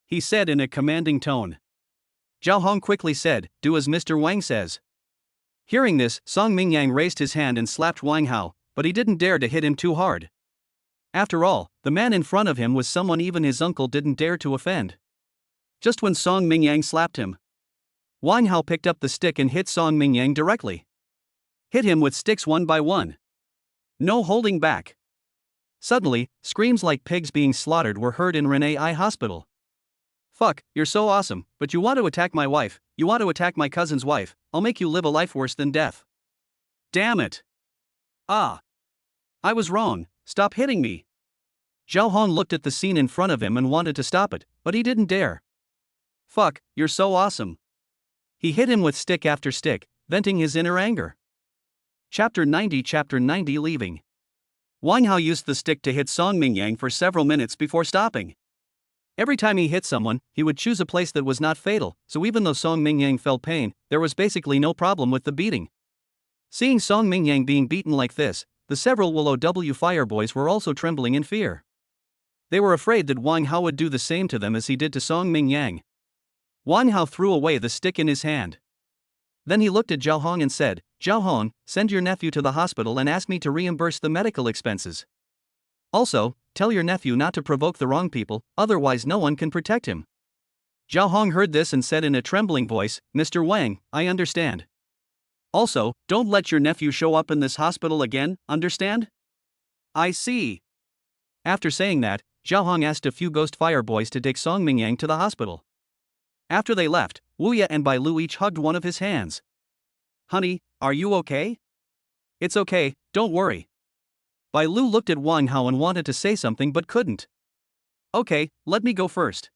He said in a commanding tone. Zhao Hong quickly said, "Do as Mr. Wang says." Hearing this, Song Mingyang raised his hand and slapped Wang Hao, but he didn't dare to hit him too hard. After all, the man in front of him was someone even his uncle didn't dare to offend. Just when Song Mingyang slapped him, Wang Hao picked up the stick and hit Song Mingyang directly. Hit him with sticks one by one. No holding back. Suddenly, screams like pigs being slaughtered were heard in Ren AI Hospital. "Fuck, you're so awesome, but you want to attack my wife, you want to attack my cousin's wife, I'll make you live a life worse than death. Damn it. Ah. I was wrong, stop hitting me." Zhao Hong looked at the scene in front of him and wanted to stop it, but he didn't dare. "Fuck, you're so awesome." He hit him with stick after stick, venting his inner anger. Chapter 90 Leaving. Wang Hao used the stick to hit Song Mingyang for several minutes before stopping. Every time he hit someone, he would choose a place that was not fatal, so even though Song Mingyang felt pain, there was basically no problem with the beating. Seeing Song Mingyang being beaten like this, the several will-o' fireboys were also trembling in fear. They were afraid that Wang Hao would do the same to them as he did to Song Mingyang. Wang Hao threw away the stick in his hand. Then he looked at Zhao Hong and said, "Zhao Hong, send your nephew to the hospital and ask me to reimburse the medical expenses. Also, tell your nephew not to provoke the wrong people, otherwise no one can protect him." Zhao Hong heard this and said in a trembling voice, "Mr. Wang, I understand. Also, don't let your nephew show up in this hospital again, understand?" "I see." After saying that, Zhao Hong asked a few ghost fireboys to take Song Mingyang to the hospital. After they left, Wu Ye and Bai Lu each hugged one of his hands. "Honey, are you okay?" "It's okay, don't worry." Bai Lu looked at Wang Hao and wanted to say something but couldn't. "Okay, let me go first.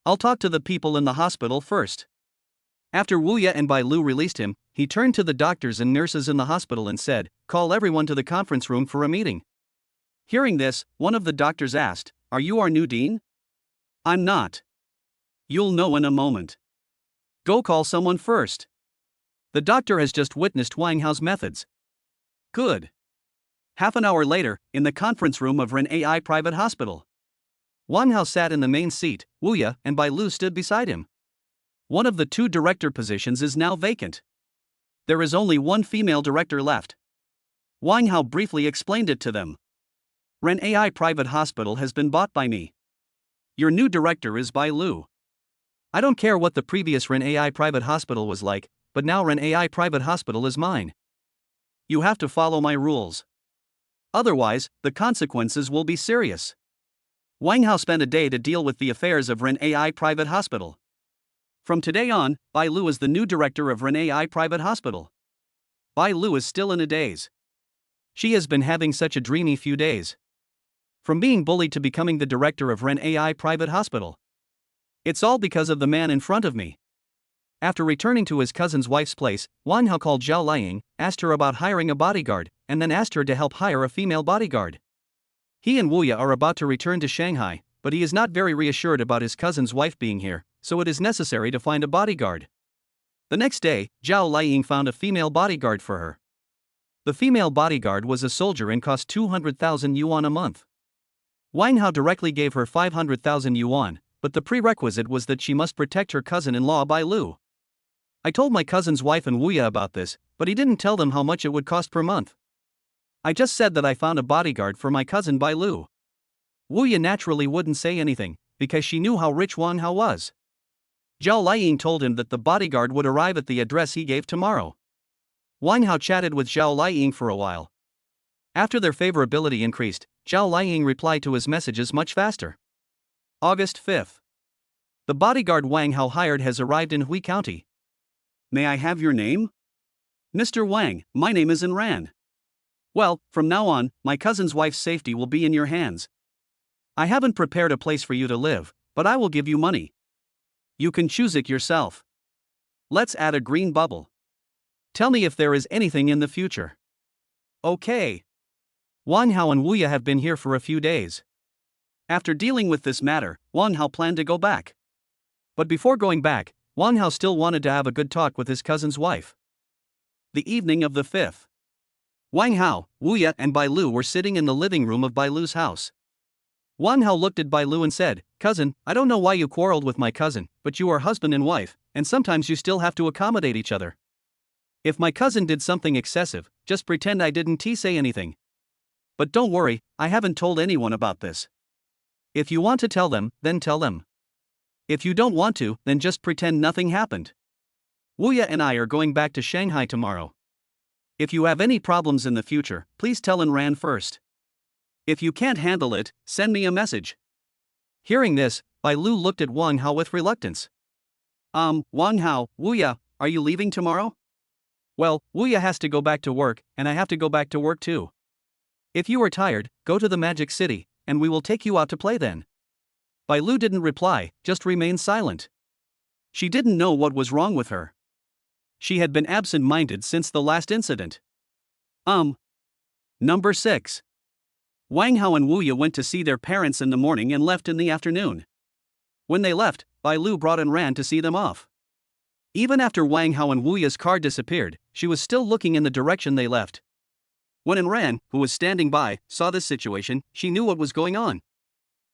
I'll talk to the people in the hospital first." After Wu Ye and Bai Lu released him, he turned to the doctors and nurses in the hospital and said, "Call everyone to the conference room for a meeting." Hearing this, one of the doctors asked, "Are you our new dean?" "I'm not." "You'll know in a moment. Go call someone first. The doctor has just witnessed Wang Hao's methods." Good. Half an hour later, in the conference room of Ren AI Private Hospital. Wang Hao sat in the main seat, Wu Ye and Bai Lu stood beside him. One of the two director positions is now vacant. There is only one female director left. Wang Hao briefly explained it to them. "Ren AI Private Hospital has been bought by me. Your new director is Bai Lu. I don't care what the previous Ren AI Private Hospital was like, but now Ren AI Private Hospital is mine. You have to follow my rules. Otherwise, the consequences will be serious." Wang Hao spent a day to deal with the affairs of Ren AI Private Hospital. From today on, Bai Lu is the new director of Ren AI Private Hospital. Bai Lu is still in a daze. She has been having such a dreamy few days. From being bullied to becoming the director of Ren AI Private Hospital. It's all because of the man in front of me. After returning to his cousin's wife's place, Wang Hao called Zhao Liang, asked her about hiring a bodyguard, and then asked her to help hire a female bodyguard. He and Wu Ya are about to return to Shanghai, but he is not very reassured about his cousin's wife being here, so it is necessary to find a bodyguard. The next day, Zhao Liying found a female bodyguard for her. The female bodyguard was a soldier and cost 200,000 yuan a month. Wang Hao directly gave her 500,000 yuan, but the prerequisite was that she must protect her cousin-in-law Bai Lu. I told my cousin's wife and Wu Ya about this, but he didn't tell them how much it would cost per month. I just said that I found a bodyguard for my cousin Bai Lu. Wu Ya naturally wouldn't say anything, because she knew how rich Wang Hao was. Zhao Liying told him that the bodyguard would arrive at the address he gave tomorrow. Wang Hao chatted with Zhao Liying for a while. After their favorability increased, Zhao Liying replied to his messages much faster. August 5th. The bodyguard Wang Hao hired has arrived in Hui County. May I have your name? Mr. Wang, my name is Ran. Well, from now on, my cousin's wife's safety will be in your hands. I haven't prepared a place for you to live, but I will give you money. You can choose it yourself. Let's add a green bubble. Tell me if there is anything in the future. Okay. Wang Hao and Wu Ya have been here for a few days. After dealing with this matter, Wang Hao planned to go back. But before going back, Wang Hao still wanted to have a good talk with his cousin's wife. The evening of the 5th. Wang Hao, Wu Ya and Bai Lu were sitting in the living room of Bai Lu's house. Wang Hao looked at Bai Lu and said, "Cousin, I don't know why you quarreled with my cousin, but you are husband and wife, and sometimes you still have to accommodate each other. If my cousin did something excessive, just pretend I didn't say anything. But don't worry, I haven't told anyone about this. If you want to tell them, then tell them. If you don't want to, then just pretend nothing happened. Wu Ya and I are going back to Shanghai tomorrow. If you have any problems in the future, please tell Ran first. If you can't handle it, send me a message." Hearing this, Bai Lu looked at Wang Hao with reluctance. Wang Hao, Wu Ya, are you leaving tomorrow? Well, Wu Ya has to go back to work, and I have to go back to work too. If you are tired, go to the Magic City, and we will take you out to play then. Bai Lu didn't reply, just remained silent. She didn't know what was wrong with her. She had been absent-minded since the last incident. Number 6. Wang Hao and Wu Ya went to see their parents in the morning and left in the afternoon. When they left, Bai Lu brought Ran to see them off. Even after Wang Hao and Wu Ya's car disappeared, she was still looking in the direction they left. When Ran, who was standing by, saw this situation, she knew what was going on.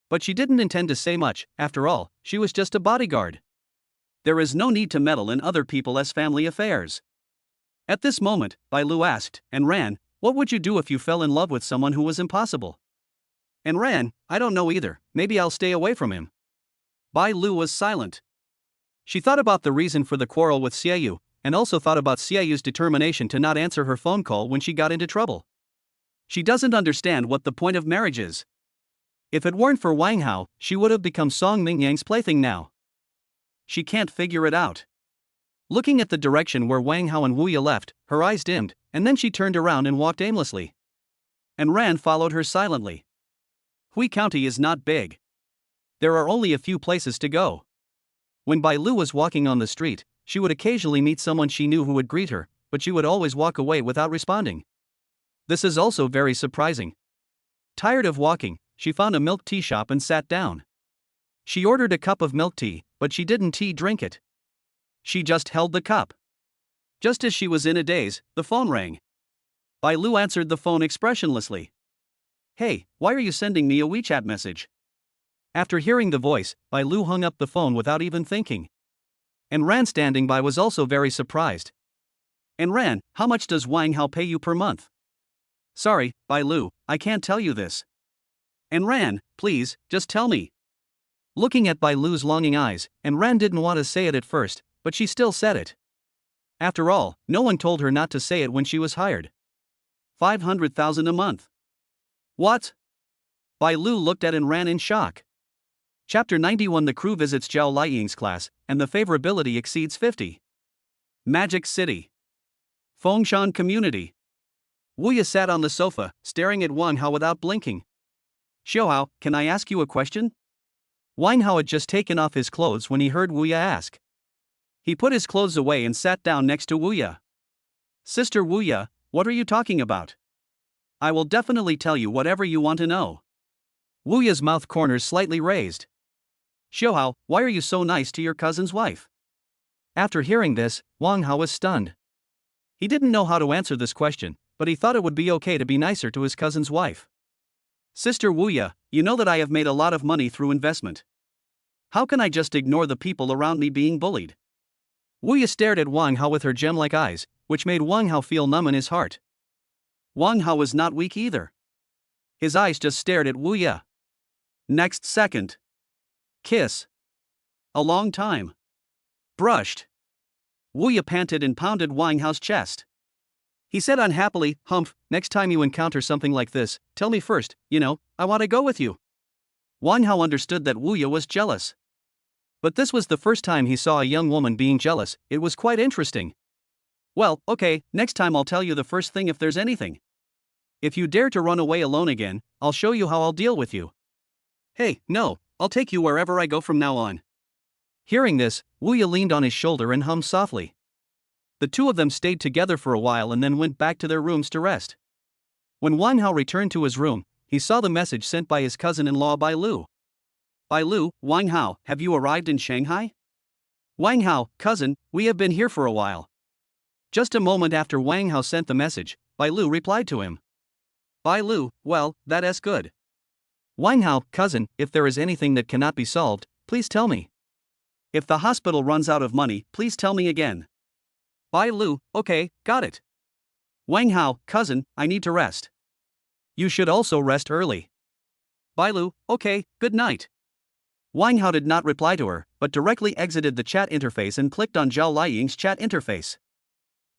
But she didn't intend to say much. After all, she was just a bodyguard. There is no need to meddle in other people's family affairs. At this moment, Bai Lu asked, Ran, what would you do if you fell in love with someone who was impossible? Ran, I don't know either, maybe I'll stay away from him. Bai Lu was silent. She thought about the reason for the quarrel with Xiaoyu, and also thought about Xiaoyu's determination to not answer her phone call when she got into trouble. She doesn't understand what the point of marriage is. If it weren't for Wang Hao, she would have become Song Mingyang's plaything now. She can't figure it out. Looking at the direction where Wang Hao and Wu Ya left, her eyes dimmed, and then she turned around and walked aimlessly. Ran followed her silently. Hui County is not big. There are only a few places to go. When Bai Lu was walking on the street, she would occasionally meet someone she knew who would greet her, but she would always walk away without responding. This is also very surprising. Tired of walking, she found a milk tea shop and sat down. She ordered a cup of milk tea, but she didn't drink it. She just held the cup. Just as she was in a daze, the phone rang. Bai Lu answered the phone expressionlessly. "Hey, why are you sending me a WeChat message?" After hearing the voice, Bai Lu hung up the phone without even thinking. Ran standing by was also very surprised. Ran, how much does Wang Hao pay you per month? Sorry, Bai Lu, I can't tell you this. Ran, please, just tell me. Looking at Bai Lu's longing eyes, Ran didn't want to say it at first, but she still said it. After all, no one told her not to say it when she was hired. 500,000 a month. What? Bai Lu looked at Ran in shock. Chapter 91. The crew visits Zhao Liying's class, and the favorability exceeds 50. Magic City. Fengshan Community. Wu Ya sat on the sofa, staring at Wang Hao without blinking. "Xiaohao, can I ask you a question?" Wang Hao had just taken off his clothes when he heard Wu Ya ask. He put his clothes away and sat down next to Wu Ya. "Sister Wu Ya, what are you talking about?" I will definitely tell you whatever you want to know. Wu Ya's mouth corners slightly raised. Xiaohao, why are you so nice to your cousin's wife? After hearing this, Wang Hao was stunned. He didn't know how to answer this question, but he thought it would be okay to be nicer to his cousin's wife. Sister Wu Ya, you know that I have made a lot of money through investment. How can I just ignore the people around me being bullied? Wu Ya stared at Wang Hao with her gem-like eyes, which made Wang Hao feel numb in his heart. Wang Hao was not weak either. His eyes just stared at Wu Ya. Next second. Kiss. A long time. Brushed. Wu Ya panted and pounded Wang Hao's chest. He said unhappily, "Humph, next time you encounter something like this, tell me first, I want to go with you." Wang Hao understood that Wu Ya was jealous. But this was the first time he saw a young woman being jealous. It was quite interesting. Well, okay, next time I'll tell you the first thing if there's anything. If you dare to run away alone again, I'll show you how I'll deal with you. Hey, no, I'll take you wherever I go from now on. Hearing this, Wu Ya leaned on his shoulder and hummed softly. The two of them stayed together for a while and then went back to their rooms to rest. When Wang Hao returned to his room, he saw the message sent by his cousin-in-law Bai Lu. Bai Lu, Wang Hao, have you arrived in Shanghai? Wang Hao, cousin, we have been here for a while. Just a moment after Wang Hao sent the message, Bai Lu replied to him. Bai Lu, well, that is good. Wang Hao, cousin, if there is anything that cannot be solved, please tell me. If the hospital runs out of money, please tell me again. Bai Lu, okay, got it. Wang Hao, cousin, I need to rest. You should also rest early. Bai Lu, okay, good night. Wang Hao did not reply to her, but directly exited the chat interface and clicked on Zhao Liying's chat interface.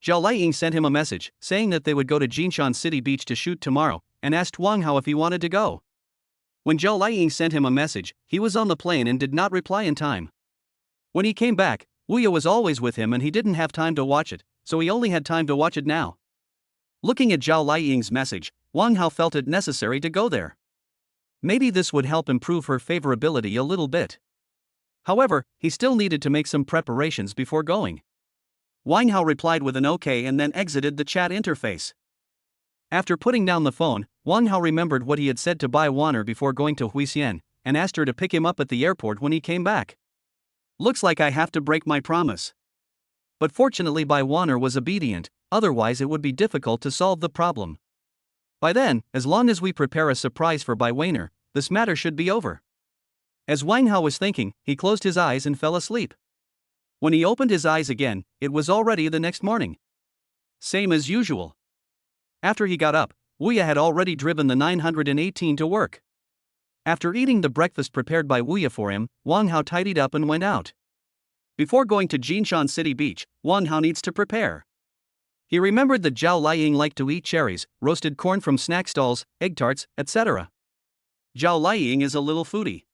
Zhao Liying sent him a message, saying that they would go to Jinshan City Beach to shoot tomorrow, and asked Wang Hao if he wanted to go. When Zhao Liying sent him a message, he was on the plane and did not reply in time. When he came back, Wu Ya was always with him and he didn't have time to watch it, so he only had time to watch it now. Looking at Zhao Liying's message, Wang Hao felt it necessary to go there. Maybe this would help improve her favorability a little bit. However, he still needed to make some preparations before going. Wang Hao replied with an okay and then exited the chat interface. After putting down the phone, Wang Hao remembered what he had said to Bai Wanner before going to Huisien, and asked her to pick him up at the airport when he came back. Looks like I have to break my promise. But fortunately Bai Wanner was obedient, otherwise it would be difficult to solve the problem. By then, as long as we prepare a surprise for Bai Wanner, this matter should be over. As Wang Hao was thinking, he closed his eyes and fell asleep. When he opened his eyes again, it was already the next morning. Same as usual. After he got up, Wu Ya had already driven the 918 to work. After eating the breakfast prepared by Wu Ya for him, Wang Hao tidied up and went out. Before going to Jinshan City Beach, Wang Hao needs to prepare. He remembered that Zhao Liying liked to eat cherries, roasted corn from snack stalls, egg tarts, etc. Zhao Liying is a little foodie.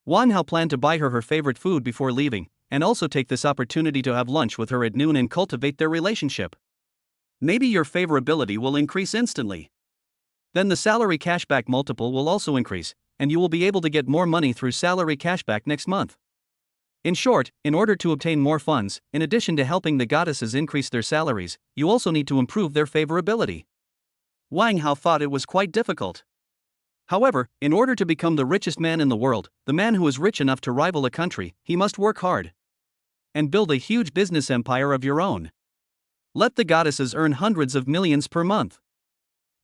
Wang Hao planned to buy her favorite food before leaving, and also take this opportunity to have lunch with her at noon and cultivate their relationship. Maybe your favorability will increase instantly. Then the salary cashback multiple will also increase, and you will be able to get more money through salary cashback next month. In short, in order to obtain more funds, in addition to helping the goddesses increase their salaries, you also need to improve their favorability. Wang Hao thought it was quite difficult. However, in order to become the richest man in the world, the man who is rich enough to rival a country, he must work hard and build a huge business empire of your own. Let the goddesses earn hundreds of millions per month.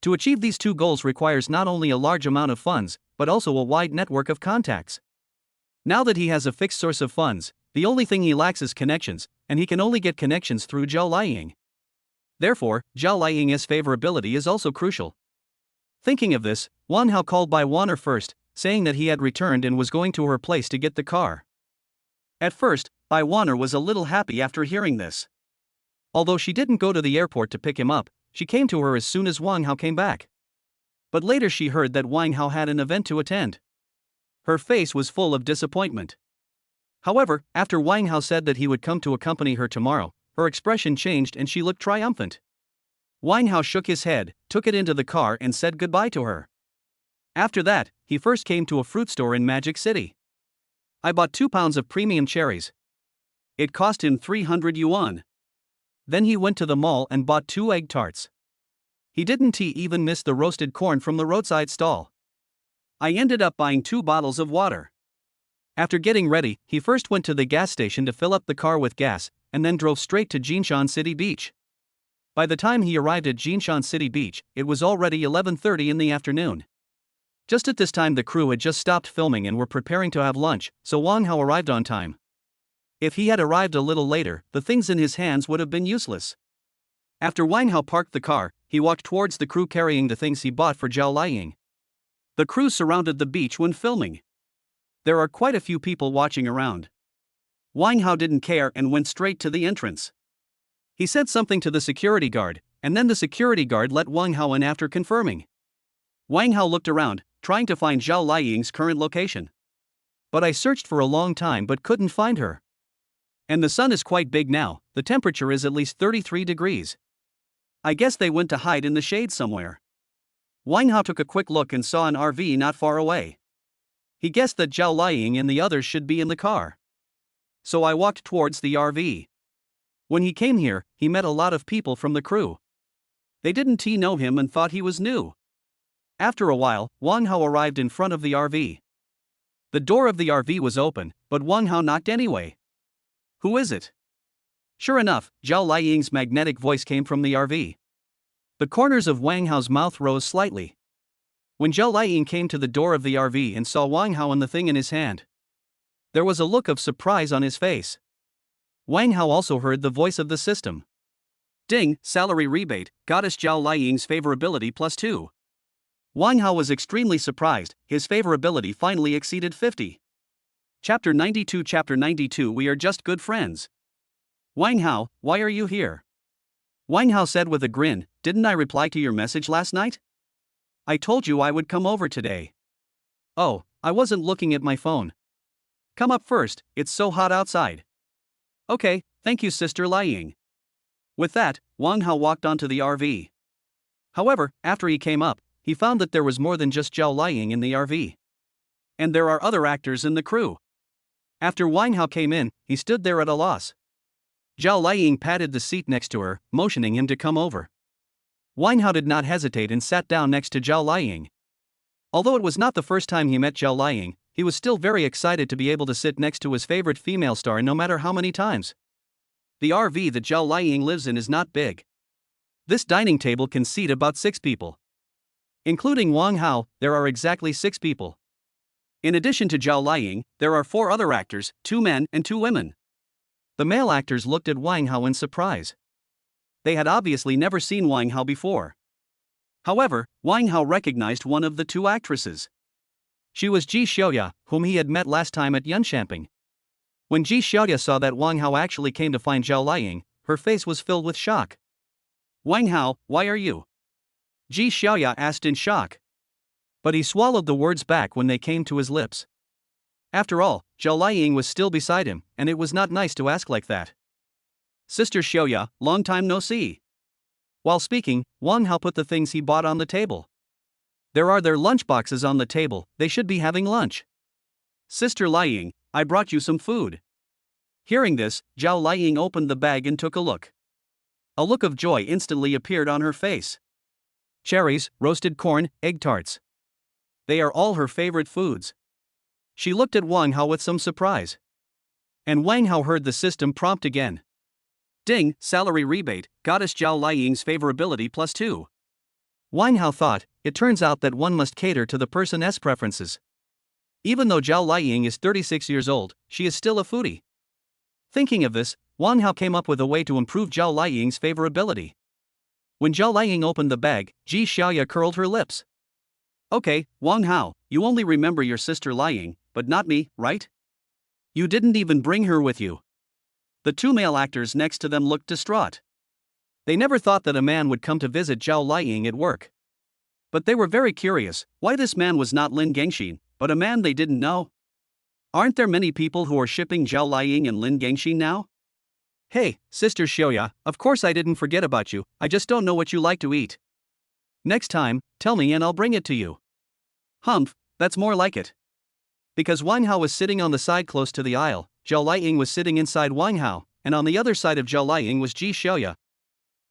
To achieve these two goals requires not only a large amount of funds, but also a wide network of contacts. Now that he has a fixed source of funds, the only thing he lacks is connections, and he can only get connections through Zhao Liying. Therefore, Zhao Liying's favorability is also crucial. Thinking of this, Wang Hao called Bai Wanner first, saying that he had returned and was going to her place to get the car. At first, Bai Wanner was a little happy after hearing this. Although she didn't go to the airport to pick him up, she came to her as soon as Wang Hao came back. But later she heard that Wang Hao had an event to attend. Her face was full of disappointment. However, after Wang Hao said that he would come to accompany her tomorrow, her expression changed and she looked triumphant. Wang Hao shook his head, took it into the car and said goodbye to her. After that, he first came to a fruit store in Magic City. I bought 2 pounds of premium cherries. It cost him 300 yuan. Then he went to the mall and bought 2 egg tarts. He didn't even miss the roasted corn from the roadside stall. I ended up buying 2 bottles of water. After getting ready, he first went to the gas station to fill up the car with gas, and then drove straight to Jinshan City Beach. By the time he arrived at Jinshan City Beach, it was already 11:30 in the afternoon. Just at this time the crew had just stopped filming and were preparing to have lunch, so Wang Hao arrived on time. If he had arrived a little later, the things in his hands would have been useless. After Wang Hao parked the car, he walked towards the crew carrying the things he bought for Zhao Liying. The crew surrounded the beach when filming. There are quite a few people watching around. Wang Hao didn't care and went straight to the entrance. He said something to the security guard, and then the security guard let Wang Hao in after confirming. Wang Hao looked around, trying to find Zhao Liying's current location. But I searched for a long time but couldn't find her. And the sun is quite big now, the temperature is at least 33 degrees. I guess they went to hide in the shade somewhere. Wang Hao took a quick look and saw an RV not far away. He guessed that Zhao Liying and the others should be in the car. So I walked towards the RV. When he came here, he met a lot of people from the crew. They didn't know him and thought he was new. After a while, Wang Hao arrived in front of the RV. The door of the RV was open, but Wang Hao knocked anyway. Who is it? Sure enough, Zhao Liying's magnetic voice came from the RV. The corners of Wang Hao's mouth rose slightly. When Zhao Liying came to the door of the RV and saw Wang Hao and the thing in his hand, there was a look of surprise on his face. Wang Hao also heard the voice of the system. Ding, salary rebate, goddess Zhao Liying's favorability +2. Wang Hao was extremely surprised, his favorability finally exceeded 50. Chapter 92 We are just good friends. Wang Hao, why are you here? Wang Hao said with a grin, didn't I reply to your message last night? I told you I would come over today. Oh, I wasn't looking at my phone. Come up first, it's so hot outside. Okay, thank you Sister Liying. With that, Wang Hao walked onto the RV. However, after he came up, he found that there was more than just Zhao Liying in the RV. And there are other actors in the crew. After Wang Hao came in, he stood there at a loss. Zhao Liying patted the seat next to her, motioning him to come over. Wang Hao did not hesitate and sat down next to Zhao Liying. Although it was not the first time he met Zhao Liying, he was still very excited to be able to sit next to his favorite female star no matter how many times. The RV that Zhao Liying lives in is not big. This dining table can seat about 6 people. Including Wang Hao, there are exactly 6 people. In addition to Zhao Liying, there are 4 other actors, 2 men and 2 women. The male actors looked at Wang Hao in surprise. They had obviously never seen Wang Hao before. However, Wang Hao recognized one of the 2 actresses. She was Ji Xiaoya, whom he had met last time at Yunshanping. When Ji Xiaoya saw that Wang Hao actually came to find Zhao Liying, her face was filled with shock. Wang Hao, why are you? Ji Xiaoya asked in shock. But he swallowed the words back when they came to his lips. After all, Zhao Liying was still beside him, and it was not nice to ask like that. Sister Xiaoya, long time no see. While speaking, Wang Hao put the things he bought on the table. There are their lunch boxes on the table, they should be having lunch. Sister Liying, I brought you some food. Hearing this, Zhao Liying opened the bag and took a look. A look of joy instantly appeared on her face. Cherries, roasted corn, egg tarts. They are all her favorite foods. She looked at Wang Hao with some surprise. And Wang Hao heard the system prompt again. Ding, salary rebate, goddess Zhao Liying's favorability +2. Wang Hao thought, it turns out that one must cater to the person's preferences. Even though Zhao Liying is 36 years old, she is still a foodie. Thinking of this, Wang Hao came up with a way to improve Zhao Liying's favorability. When Zhao Liying opened the bag, Ji Xiaoya curled her lips. Okay, Wang Hao, you only remember your sister Liying, but not me, right? You didn't even bring her with you. The 2 male actors next to them looked distraught. They never thought that a man would come to visit Zhao Liying at work. But they were very curious why this man was not Lin Gangxin, but a man they didn't know. Aren't there many people who are shipping Zhao Liying and Lin Gangxin now? Hey, Sister Xiaoya, of course I didn't forget about you, I just don't know what you like to eat. Next time, tell me and I'll bring it to you. Humph, that's more like it. Because Wang Hao was sitting on the side close to the aisle, Zhao Liying was sitting inside Wang Hao, and on the other side of Zhao Liying was Ji Xiaoya.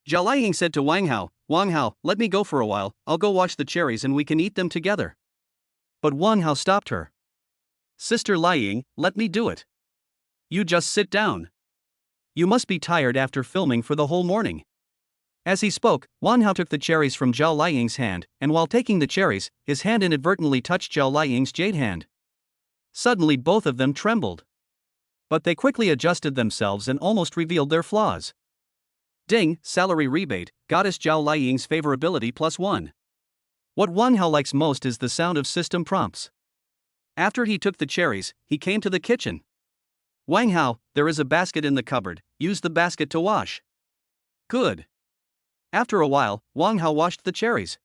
Zhao Liying said to Wang Hao, let me go for a while, I'll go watch the cherries and we can eat them together. But Wang Hao stopped her. Sister Liying, let me do it. You just sit down. You must be tired after filming for the whole morning. As he spoke, Wang Hao took the cherries from Zhao Liying's hand, and while taking the cherries, his hand inadvertently touched Zhao Liying's jade hand. Suddenly both of them trembled. But they quickly adjusted themselves and almost revealed their flaws. Ding, salary rebate, Goddess Zhao Liying's favorability +1. What Wang Hao likes most is the sound of system prompts. After he took the cherries, he came to the kitchen. Wang Hao, there is a basket in the cupboard, use the basket to wash. Good. After a while, Wang Hao washed the cherries.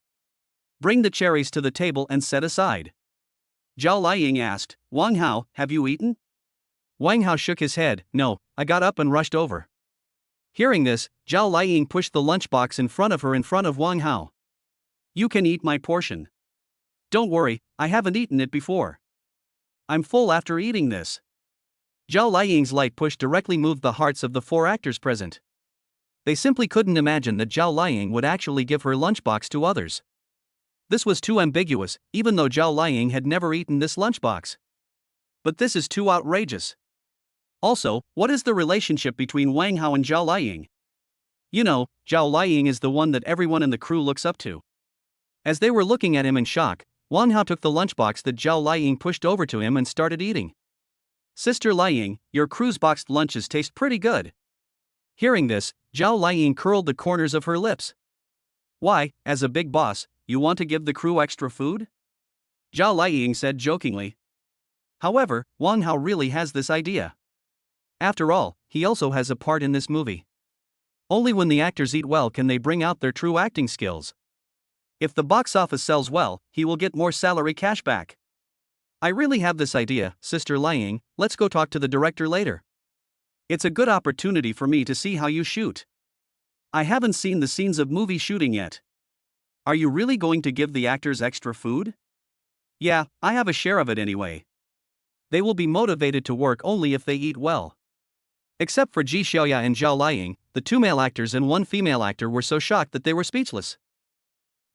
Bring the cherries to the table and set aside. Zhao Liying asked, Wang Hao, have you eaten? Wang Hao shook his head, no, I got up and rushed over. Hearing this, Zhao Liying pushed the lunchbox in front of Wang Hao. You can eat my portion. Don't worry, I haven't eaten it before. I'm full after eating this. Zhao Liying's light push directly moved the hearts of the 4 actors present. They simply couldn't imagine that Zhao Liying would actually give her lunchbox to others. This was too ambiguous, even though Zhao Liying had never eaten this lunchbox. But this is too outrageous. Also, what is the relationship between Wang Hao and Zhao Liying? You know, Zhao Liying is the one that everyone in the crew looks up to. As they were looking at him in shock, Wang Hao took the lunchbox that Zhao Liying pushed over to him and started eating. Sister Liying, your crew's boxed lunches taste pretty good. Hearing this, Zhao Liying curled the corners of her lips. Why, as a big boss, you want to give the crew extra food? Zhao Liying said jokingly. However, Wang Hao really has this idea. After all, he also has a part in this movie. Only when the actors eat well can they bring out their true acting skills. If the box office sells well, he will get more salary cash back. I really have this idea, Sister Liying, let's go talk to the director later. It's a good opportunity for me to see how you shoot. I haven't seen the scenes of movie shooting yet. Are you really going to give the actors extra food? Yeah, I have a share of it anyway. They will be motivated to work only if they eat well. Except for Ji Xiaoya and Zhao Liying, the 2 male actors and 1 female actor were so shocked that they were speechless.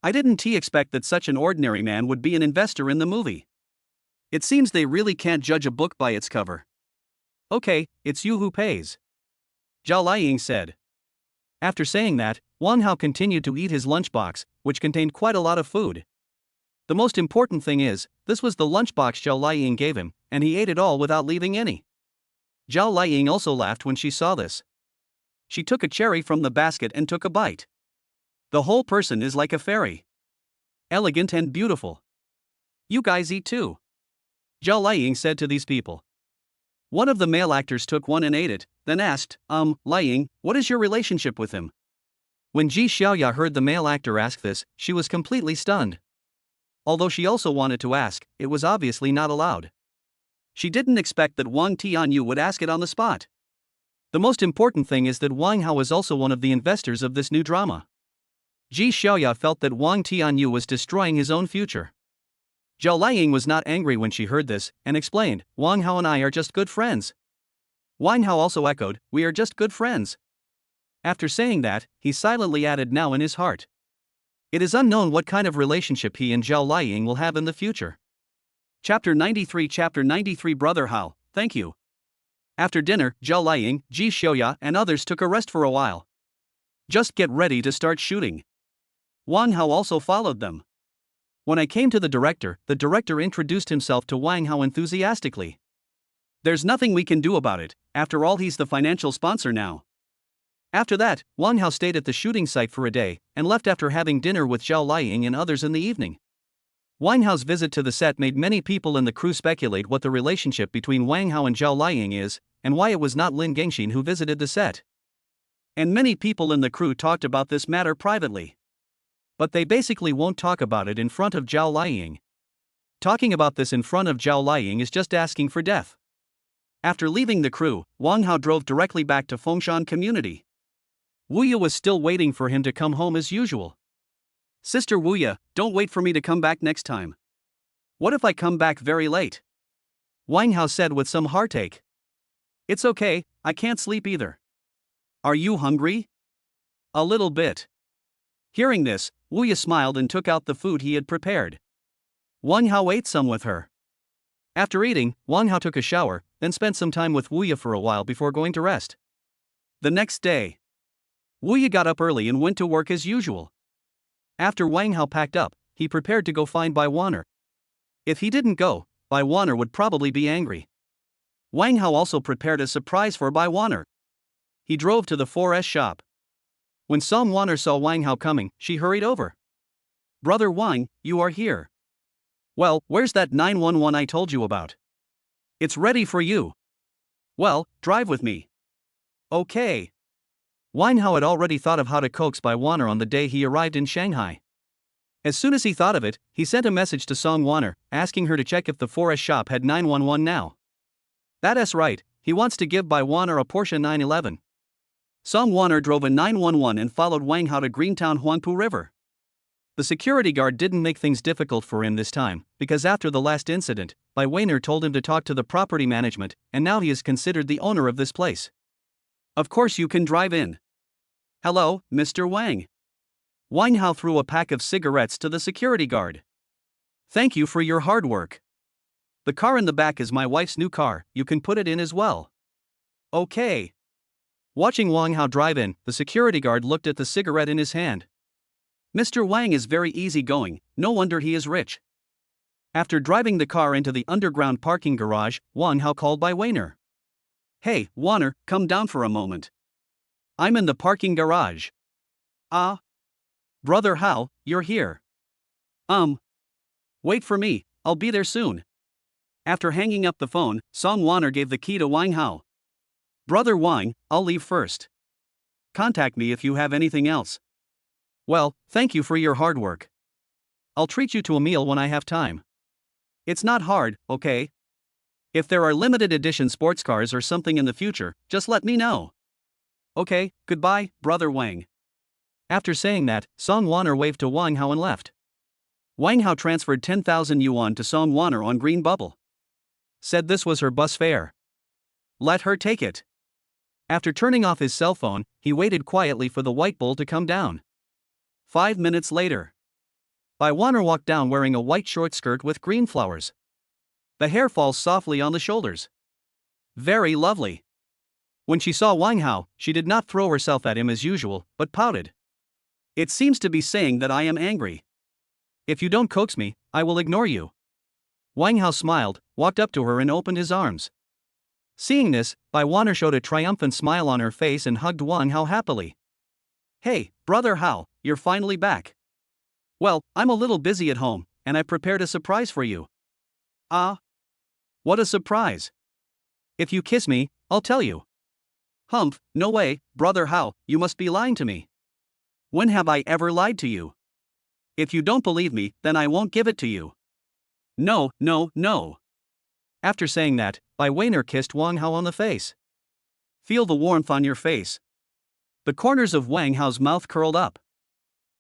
I didn't expect that such an ordinary man would be an investor in the movie. It seems they really can't judge a book by its cover. Okay, it's you who pays. Zhao Liying said. After saying that, Wang Hao continued to eat his lunchbox, which contained quite a lot of food. The most important thing is, this was the lunchbox Zhao Liying gave him, and he ate it all without leaving any. Zhao Liying also laughed when she saw this. She took a cherry from the basket and took a bite. The whole person is like a fairy. Elegant and beautiful. You guys eat too. Zhao Liying said to these people. One of the male actors took one and ate it, then asked, Liying, what is your relationship with him? When Ji Xiaoya heard the male actor ask this, she was completely stunned. Although she also wanted to ask, it was obviously not allowed. She didn't expect that Wang Tianyu would ask it on the spot. The most important thing is that Wang Hao is also one of the investors of this new drama. Ji Xiaoya felt that Wang Tianyu was destroying his own future. Zhao Liying was not angry when she heard this, and explained, Wang Hao and I are just good friends. Wang Hao also echoed, we are just good friends. After saying that, he silently added now in his heart. It is unknown what kind of relationship he and Zhao Liying will have in the future. Chapter 93 Brother Hao, thank you. After dinner, Zhao Liying, Ji Xiaoya and others took a rest for a while. Just get ready to start shooting. Wang Hao also followed them. When I came to the director introduced himself to Wang Hao enthusiastically. There's nothing we can do about it, after all he's the financial sponsor now. After that, Wang Hao stayed at the shooting site for a day, and left after having dinner with Zhao Liying and others in the evening. Wang Hao's visit to the set made many people in the crew speculate what the relationship between Wang Hao and Zhao Liying is, and why it was not Lin Gengxin who visited the set. And many people in the crew talked about this matter privately. But they basically won't talk about it in front of Zhao Liying. Talking about this in front of Zhao Liying is just asking for death. After leaving the crew, Wang Hao drove directly back to Fengshan community. Wuya was still waiting for him to come home as usual. Sister Wuya, don't wait for me to come back next time. What if I come back very late? Wang Hao said with some heartache. It's okay, I can't sleep either. Are you hungry? A little bit. Hearing this, Wuya smiled and took out the food he had prepared. Wang Hao ate some with her. After eating, Wang Hao took a shower, then spent some time with Wuya for a while before going to rest. The next day, Wuya got up early and went to work as usual. After Wang Hao packed up, he prepared to go find Bai Waner. If he didn't go, Bai Waner would probably be angry. Wang Hao also prepared a surprise for Bai Waner. He drove to the 4S shop. When Song Waner saw Wang Hao coming, she hurried over. "Brother Wang, you are here. Well, where's that 911 I told you about? It's ready for you. Well, drive with me." Okay. Wang Hao had already thought of how to coax Bai Waner on the day he arrived in Shanghai. As soon as he thought of it, he sent a message to Song Waner, asking her to check if the 4S shop had 911 now. That's right, he wants to give Bai Waner a Porsche 911. Song Waner drove a 911 and followed Wang Hao to Greentown Huangpu River. The security guard didn't make things difficult for him this time, because after the last incident, Bai Waner told him to talk to the property management, and now he is considered the owner of this place. Of course you can drive in. Hello, Mr. Wang. Wang Hao threw a pack of cigarettes to the security guard. Thank you for your hard work. The car in the back is my wife's new car, you can put it in as well. Okay. Watching Wang Hao drive in, the security guard looked at the cigarette in his hand. Mr. Wang is very easygoing, no wonder he is rich. After driving the car into the underground parking garage, Wang Hao called Bai Waner. Hey, Waner, come down for a moment. I'm in the parking garage. Ah. Brother Hao, you're here. Wait for me, I'll be there soon. After hanging up the phone, Song Waner gave the key to Wang Hao. Brother Wang, I'll leave first. Contact me if you have anything else. Well, thank you for your hard work. I'll treat you to a meal when I have time. It's not hard, okay? If there are limited edition sports cars or something in the future, just let me know. Okay, goodbye, Brother Wang. After saying that, Song Waner waved to Wang Hao and left. Wang Hao transferred 10,000 yuan to Song Waner on Green Bubble. Said this was her bus fare. Let her take it. After turning off his cell phone, he waited quietly for the white bull to come down. 5 minutes later, Bai Waner walked down wearing a white short skirt with green flowers. The hair falls softly on the shoulders. Very lovely. When she saw Wang Hao, she did not throw herself at him as usual, but pouted. It seems to be saying that I am angry. If you don't coax me, I will ignore you. Wang Hao smiled, walked up to her and opened his arms. Seeing this, Bai Waner showed a triumphant smile on her face and hugged Wang Hao happily. Hey, Brother Hao, you're finally back. Well, I'm a little busy at home, and I prepared a surprise for you. Ah? What a surprise. If you kiss me, I'll tell you. Humph, no way, Brother Hao, you must be lying to me. When have I ever lied to you? If you don't believe me, then I won't give it to you. No, no, no. After saying that, Bai Waner kissed Wang Hao on the face. Feel the warmth on your face. The corners of Wang Hao's mouth curled up.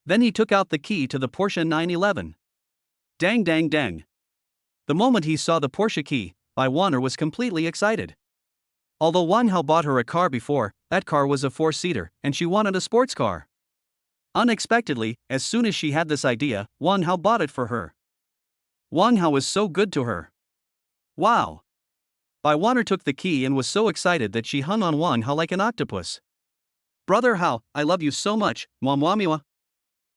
Then he took out the key to the Porsche 911. Dang dang dang. The moment he saw the Porsche key, Bai Waner was completely excited. Although Wang Hao bought her a car before, that car was a 4-seater, and she wanted a sports car. Unexpectedly, as soon as she had this idea, Wang Hao bought it for her. Wang Hao was so good to her. Wow. Bai Waner took the key and was so excited that she hung on Wang Hao like an octopus. Brother Hao, I love you so much, mwah.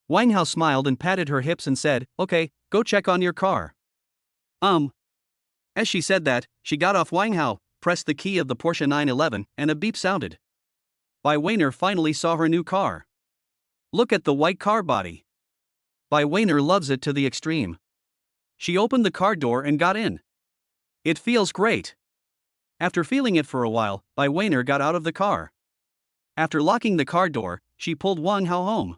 Wang Hao smiled and patted her hips and said, okay, go check on your car. As she said that, she got off Wang Hao, pressed the key of the Porsche 911, and a beep sounded. Bai Waner finally saw her new car. Look at the white car body. Bai Waner loves it to the extreme. She opened the car door and got in. It feels great. After feeling it for a while, Bai Waner got out of the car. After locking the car door, she pulled Wang Hao home.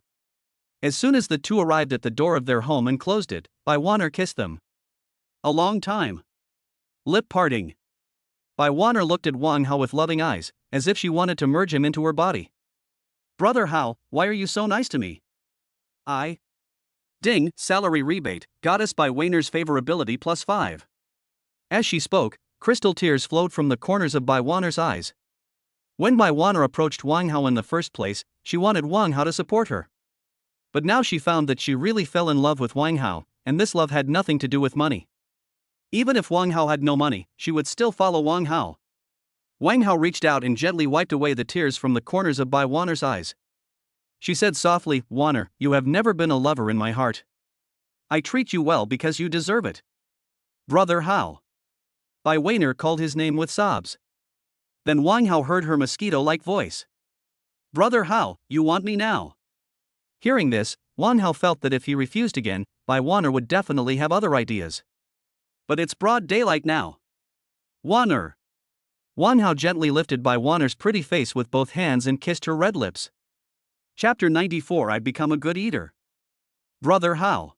As soon as the two arrived at the door of their home and closed it, Bai Waner kissed them. A long time. Lip parting. Bai Waner looked at Wang Hao with loving eyes, as if she wanted to merge him into her body. Brother Hao, why are you so nice to me? Ding, salary rebate, goddess Bai Waner's favorability +5. As she spoke, crystal tears flowed from the corners of Bai Waner's eyes. When Bai Wan'er approached Wang Hao in the first place, she wanted Wang Hao to support her. But now she found that she really fell in love with Wang Hao, and this love had nothing to do with money. Even if Wang Hao had no money, she would still follow Wang Hao. Wang Hao reached out and gently wiped away the tears from the corners of Bai Wan'er's eyes. She said softly, "Wan'er, you have never been a lover in my heart. I treat you well because you deserve it. Brother Hao." Bai Wan'er called his name with sobs. Then Wang Hao heard her mosquito-like voice. "Brother Hao, you want me now?" Hearing this, Wang Hao felt that if he refused again, Bai Wan'er would definitely have other ideas. "But it's broad daylight now. Wan'er." Wang Hao gently lifted Bai Wan'er's pretty face with both hands and kissed her red lips. Chapter 94. I'd become a good eater. Brother Hao.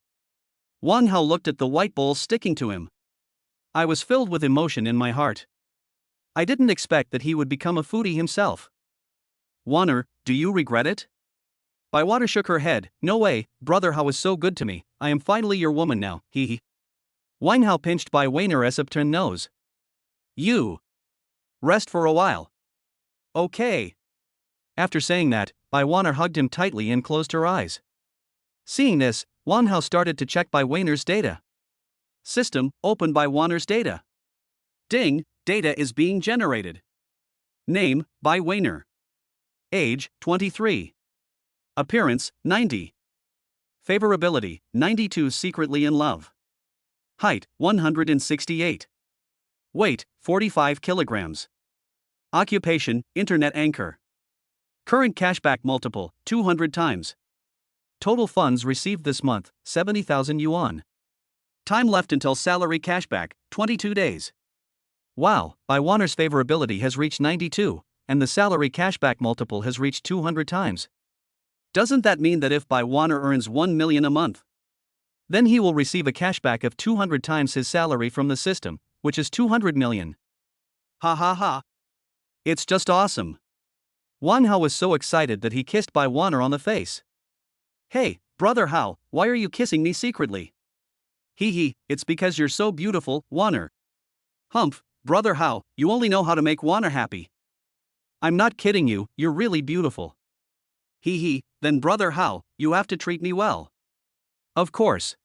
Wang Hao looked at the white bowl sticking to him. I was filled with emotion in my heart. I didn't expect that he would become a foodie himself. "Wan'er, do you regret it?" Bai Wan'er shook her head. "No way, Brother Hao was so good to me. I am finally your woman now, hee." Wang Hao pinched Bai Wan'er's upturned nose. "You. Rest for a while." "Okay." After saying that, Bai Wan'er hugged him tightly and closed her eyes. Seeing this, Wang Hao started to check Bai Wan'er's data. System, open Bai Wan'er's data. Ding, data is being generated. Name, Bai Wan'er. Age, 23. Appearance, 90. Favorability, 92. Secretly in love. Height, 168. Weight, 45 kilograms. Occupation, internet anchor. Current cashback multiple, 200 times. Total funds received this month, 70,000 yuan. Time left until salary cashback, 22 days. Wow, Bai Wan'er's favorability has reached 92, and the salary cashback multiple has reached 200 times. Doesn't that mean that if Bai Wan'er earns 1 million a month, then he will receive a cashback of 200 times his salary from the system, which is 200 million. Ha ha ha. It's just awesome. Wang Hao was so excited that he kissed Bai Wan'er on the face. "Hey, Brother Hao, why are you kissing me secretly?" "Hee, it's because you're so beautiful, Wan'er." "Humph, Brother Hao, you only know how to make Wan'er happy." "I'm not kidding you, you're really beautiful." "Hee, then Brother Hao, you have to treat me well." "Of course."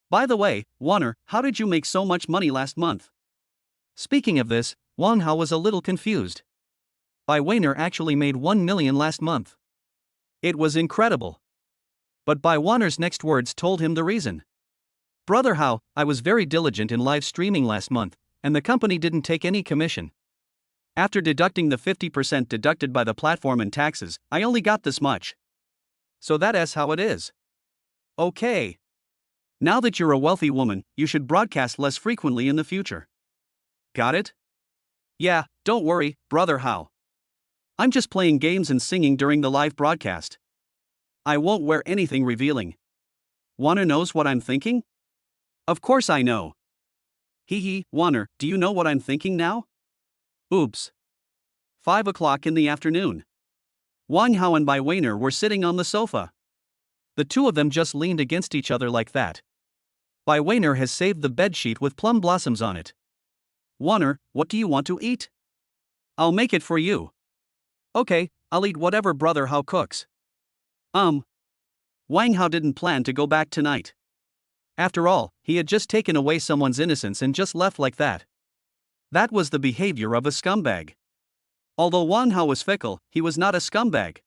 "By the way, Wan'er, how did you make so much money last month?" Speaking of this, Wang Hao was a little confused. Bai Wan'er actually made 1 million last month. It was incredible. But Bai Wan'er's next words told him the reason. "Brother Hao, I was very diligent in live streaming last month, and the company didn't take any commission. After deducting the 50% deducted by the platform and taxes, I only got this much. So that's how it is." "Okay. Now that you're a wealthy woman, you should broadcast less frequently in the future." "Got it?" "Yeah, don't worry, Brother Hao. I'm just playing games and singing during the live broadcast. I won't wear anything revealing." "Wan'er knows what I'm thinking?" "Of course I know." "Hee, Wan'er, do you know what I'm thinking now?" Oops. 5 o'clock in the afternoon. Wang Hao and Bai Wan'er were sitting on the sofa. The two of them just leaned against each other like that. Bai Wan'er has saved the bedsheet with plum blossoms on it. "Wan'er, what do you want to eat?" "I'll make it for you." "Okay, I'll eat whatever Brother Hao cooks." Wang Hao didn't plan to go back tonight. After all, he had just taken away someone's innocence and just left like that. That was the behavior of a scumbag. Although Wang Hao was fickle, he was not a scumbag.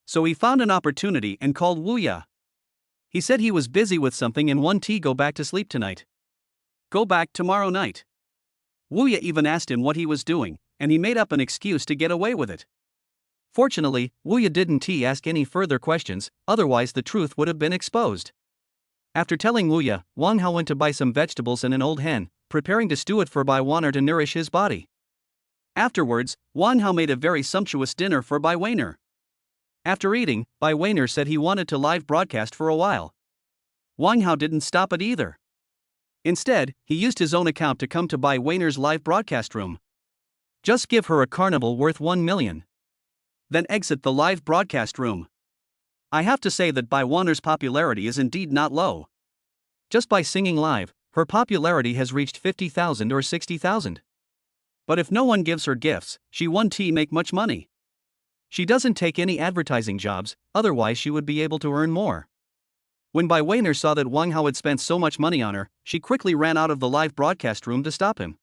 So he found an opportunity and called Wu Ya. He said he was busy with something and wanted to go back to sleep tonight. Go back tomorrow night. Wu Ya even asked him what he was doing, and he made up an excuse to get away with it. Fortunately, Wu Ya didn't ask any further questions, otherwise the truth would have been exposed. After telling Wu Ya, Wang Hao went to buy some vegetables and an old hen, preparing to stew it for Bai Wan'er to nourish his body. Afterwards, Wang Hao made a very sumptuous dinner for Bai Wan'er. After eating, Bai Wan'er said he wanted to live broadcast for a while. Wang Hao didn't stop it either. Instead, he used his own account to come to Bai Wan'er's live broadcast room. Just give her a carnival worth 1 million. Then exit the live broadcast room. I have to say that Bai Wan'er's popularity is indeed not low. Just by singing live, her popularity has reached 50,000 or 60,000. But if no one gives her gifts, she won't make much money. She doesn't take any advertising jobs, otherwise she would be able to earn more. When Bai Weiner saw that Wang Hao had spent so much money on her, she quickly ran out of the live broadcast room to stop him.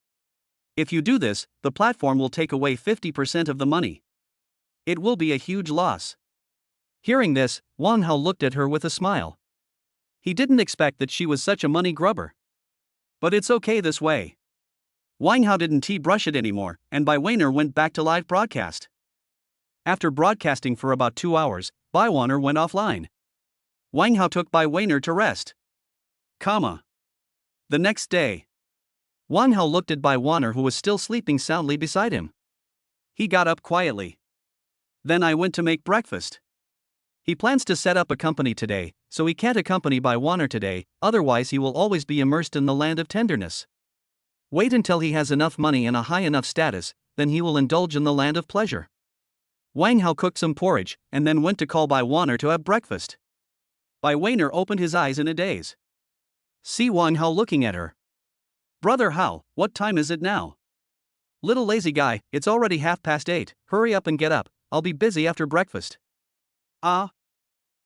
If you do this, the platform will take away 50% of the money. It will be a huge loss. Hearing this, Wang Hao looked at her with a smile. He didn't expect that she was such a money grubber. But it's okay this way. Wang Hao didn't brush it anymore, and Bai Weiner went back to live broadcast. After broadcasting for about 2 hours, Bai Weiner went offline. Wang Hao took Bai Weiner to rest. The next day, Wang Hao looked at Bai Weiner, who was still sleeping soundly beside him. He got up quietly. Then I went to make breakfast. He plans to set up a company today, so he can't accompany Bai Weiner today, otherwise he will always be immersed in the land of tenderness. Wait until he has enough money and a high enough status, then he will indulge in the land of pleasure. Wang Hao cooked some porridge, and then went to call Bai Weiner to have breakfast. Bai Weiner opened his eyes in a daze. See Wang Hao looking at her. Brother Hao, what time is it now? Little lazy guy, it's already 8:30, hurry up and get up, I'll be busy after breakfast.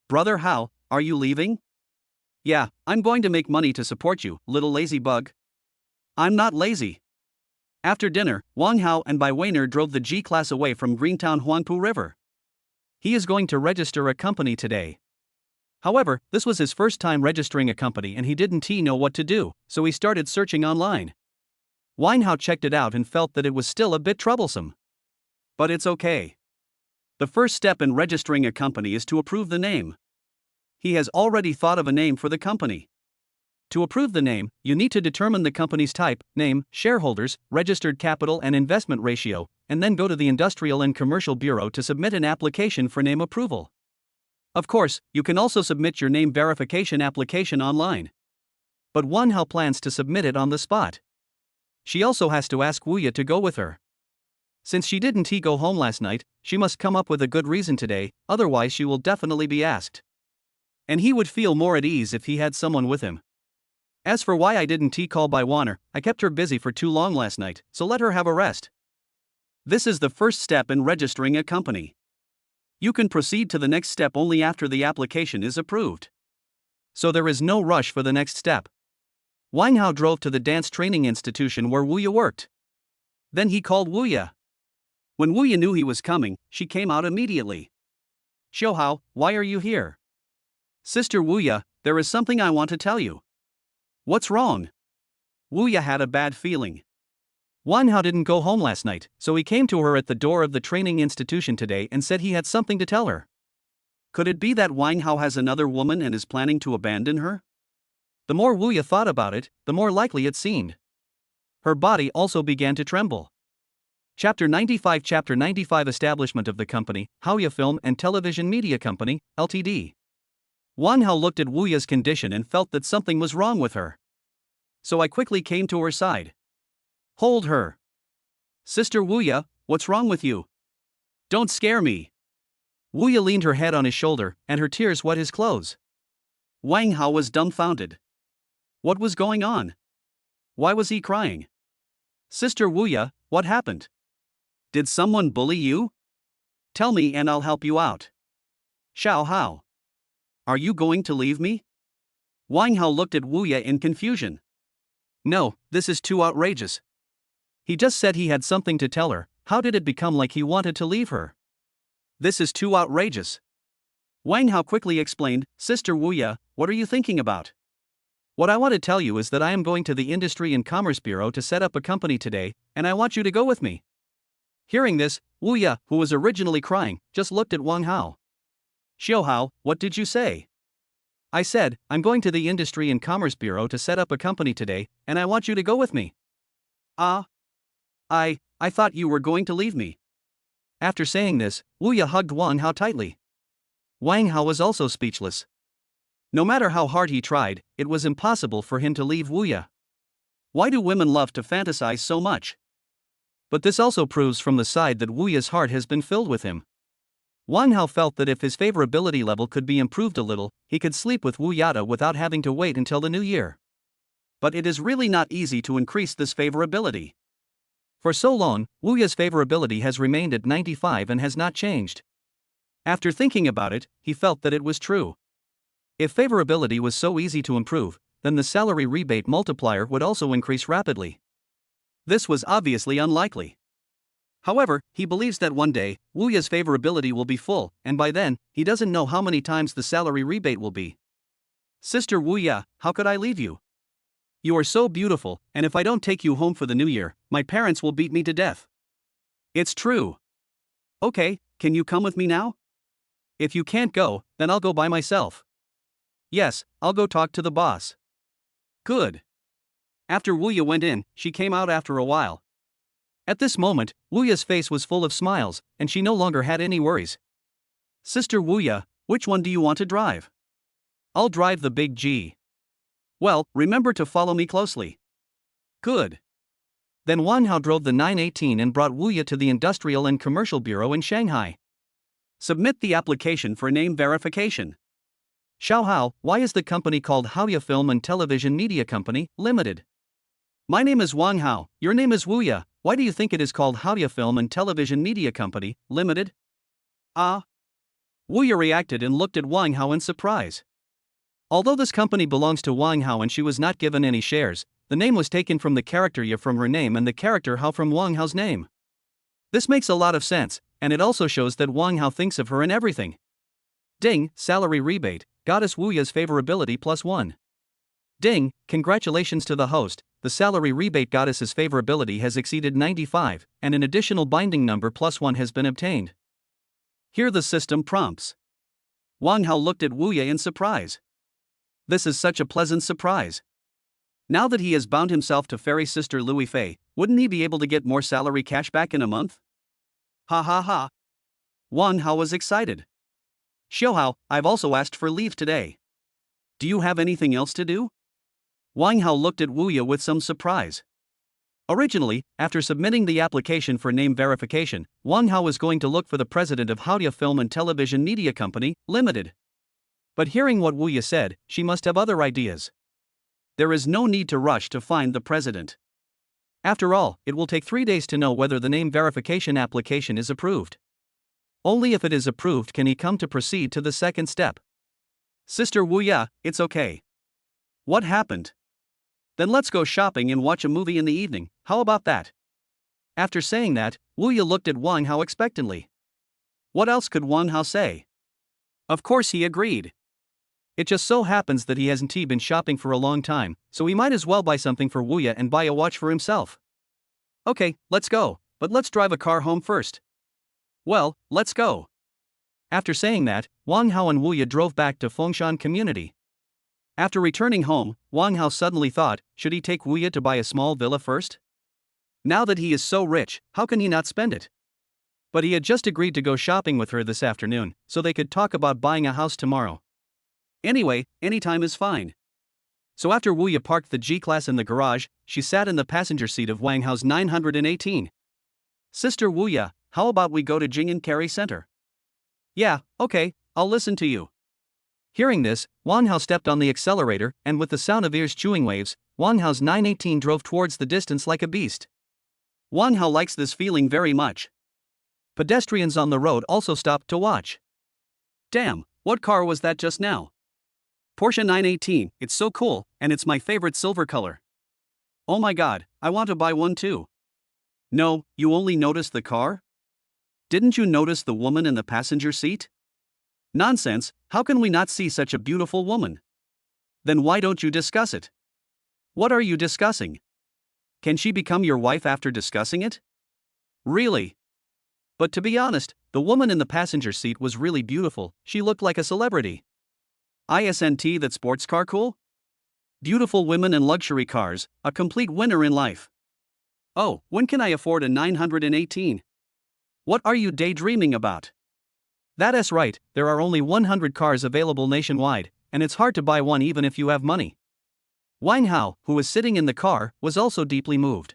Brother Hao, are you leaving? Yeah, I'm going to make money to support you, little lazy bug. I'm not lazy. After dinner, Wang Hao and Bai Weiner drove the G-Class away from Greentown Huangpu River. He is going to register a company today. However, this was his first time registering a company and he didn't know what to do, so he started searching online. Wang Hao checked it out and felt that it was still a bit troublesome. But it's okay. The first step in registering a company is to approve the name. He has already thought of a name for the company. To approve the name, you need to determine the company's type, name, shareholders, registered capital and investment ratio, and then go to the Industrial and Commercial Bureau to submit an application for name approval. Of course, you can also submit your name verification application online. But Wang Hao plans to submit it on the spot. She also has to ask Wu Ye to go with her. Since she didn't go home last night, she must come up with a good reason today, otherwise she will definitely be asked. And he would feel more at ease if he had someone with him. As for why I didn't call Bai Weiner, I kept her busy for too long last night, so let her have a rest. This is the first step in registering a company. You can proceed to the next step only after the application is approved. So there is no rush for the next step. Wang Hao drove to the dance training institution where Wu Ye worked. Then he called Wu Ye. When Wu Ye knew he was coming, she came out immediately. Xiao Hao, why are you here? Sister Wu Ye, there is something I want to tell you. What's wrong? Wu Ye had a bad feeling. Wang Hao didn't go home last night, so he came to her at the door of the training institution today and said he had something to tell her. Could it be that Wang Hao has another woman and is planning to abandon her? The more Wu Ye thought about it, the more likely it seemed. Her body also began to tremble. Chapter 95 Establishment of the company, Hao Ye Film and Television Media Company, Ltd. Wang Hao looked at Wu Ye's condition and felt that something was wrong with her. So I quickly came to her side. Hold her. Sister Wu Ye, what's wrong with you? Don't scare me. Wu Ye leaned her head on his shoulder, and her tears wet his clothes. Wang Hao was dumbfounded. What was going on? Why was he crying? Sister Wu Ye, what happened? Did someone bully you? Tell me and I'll help you out. Xiao Hao. Are you going to leave me? Wang Hao looked at Wu Ye in confusion. No, this is too outrageous. He just said he had something to tell her, how did it become like he wanted to leave her? This is too outrageous. Wang Hao quickly explained, Sister Wu Ye, what are you thinking about? What I want to tell you is that I am going to the Industry and Commerce Bureau to set up a company today, and I want you to go with me. Hearing this, Wu Ye, who was originally crying, just looked at Wang Hao. Xiao Hao, what did you say? I said, I'm going to the Industry and Commerce Bureau to set up a company today, and I want you to go with me. I thought you were going to leave me. After saying this, Wu Ye hugged Wang Hao tightly. Wang Hao was also speechless. No matter how hard he tried, it was impossible for him to leave Wu Ye. Why do women love to fantasize so much? But this also proves from the side that Wu Ye's heart has been filled with him. Wang Hao felt that if his favorability level could be improved a little, he could sleep with Wu Yada without having to wait until the new year. But it is really not easy to increase this favorability. For so long, Wuya's favorability has remained at 95 and has not changed. After thinking about it, he felt that it was true. If favorability was so easy to improve, then the salary rebate multiplier would also increase rapidly. This was obviously unlikely. However, he believes that one day, Wuya's favorability will be full, and by then, he doesn't know how many times the salary rebate will be. Sister Wuya, how could I leave you? You are so beautiful, and if I don't take you home for the new year, my parents will beat me to death. It's true. Okay, can you come with me now? If you can't go, then I'll go by myself. Yes, I'll go talk to the boss. Good. After Wuya went in, she came out after a while. At this moment, Wuya's face was full of smiles, and she no longer had any worries. Sister Wuya, which one do you want to drive? I'll drive the big G. Well, remember to follow me closely. Good. Then Wang Hao drove the 918 and brought Wuya to the Industrial and Commercial Bureau in Shanghai. Submit the application for name verification. Xiao Hao, why is the company called Haoya Film and Television Media Company, Limited? My name is Wang Hao, your name is Wuya, why do you think it is called Haoya Film and Television Media Company, Limited? Ah. Wuya reacted and looked at Wang Hao in surprise. Although this company belongs to Wang Hao and she was not given any shares, the name was taken from the character Ya from her name and the character Hao from Wang Hao's name. This makes a lot of sense, and it also shows that Wang Hao thinks of her in everything. Ding, salary rebate, Goddess Wuya's favorability +1. Ding, congratulations to the host, the salary rebate goddess's favorability has exceeded 95, and an additional binding number +1 has been obtained. Here the system prompts. Wang Hao looked at Wuya in surprise. This is such a pleasant surprise. Now that he has bound himself to fairy sister Louis Fei, wouldn't he be able to get more salary cash back in a month? Ha ha ha. Wang Hao was excited. Xiao Hao, I've also asked for leave today. Do you have anything else to do? Wang Hao looked at Wuya with some surprise. Originally, after submitting the application for name verification, Wang Hao was going to look for the president of Haoya Film and Television Media Company, Limited. But hearing what Wuya said, she must have other ideas. There is no need to rush to find the president. After all, it will take 3 days to know whether the name verification application is approved. Only if it is approved can he come to proceed to the second step. Sister Wuya, it's okay. What happened? Then let's go shopping and watch a movie in the evening, how about that? After saying that, Wuya looked at Wang Hao expectantly. What else could Wang Hao say? Of course he agreed. It just so happens that he hasn't been shopping for a long time, so he might as well buy something for Wuya and buy a watch for himself. Okay, let's go, but let's drive a car home first. Well, let's go. After saying that, Wang Hao and Wuya drove back to Fengshan community. After returning home, Wang Hao suddenly thought, should he take Wuya to buy a small villa first? Now that he is so rich, how can he not spend it? But he had just agreed to go shopping with her this afternoon, so they could talk about buying a house tomorrow. Anyway, any time is fine. So after Wuya parked the G-Class in the garage, she sat in the passenger seat of Wang Hao's 918. Sister Wuya, how about we go to Jing'an Carry Center? Yeah, okay, I'll listen to you. Hearing this, Wang Hao stepped on the accelerator, and with the sound of ears chewing waves, Wang Hao's 918 drove towards the distance like a beast. Wang Hao likes this feeling very much. Pedestrians on the road also stopped to watch. Damn, what car was that just now? Porsche 918, it's so cool, and it's my favorite silver color. Oh my god, I want to buy one too. No, you only noticed the car? Didn't you notice the woman in the passenger seat? Nonsense, how can we not see such a beautiful woman? Then why don't you discuss it? What are you discussing? Can she become your wife after discussing it? Really? But to be honest, the woman in the passenger seat was really beautiful, she looked like a celebrity. Isn't that sports car cool? Beautiful women and luxury cars, a complete winner in life. Oh, when can I afford a 918? What are you daydreaming about? That's right, there are only 100 cars available nationwide, and it's hard to buy one even if you have money. Wang Hao, who was sitting in the car, was also deeply moved.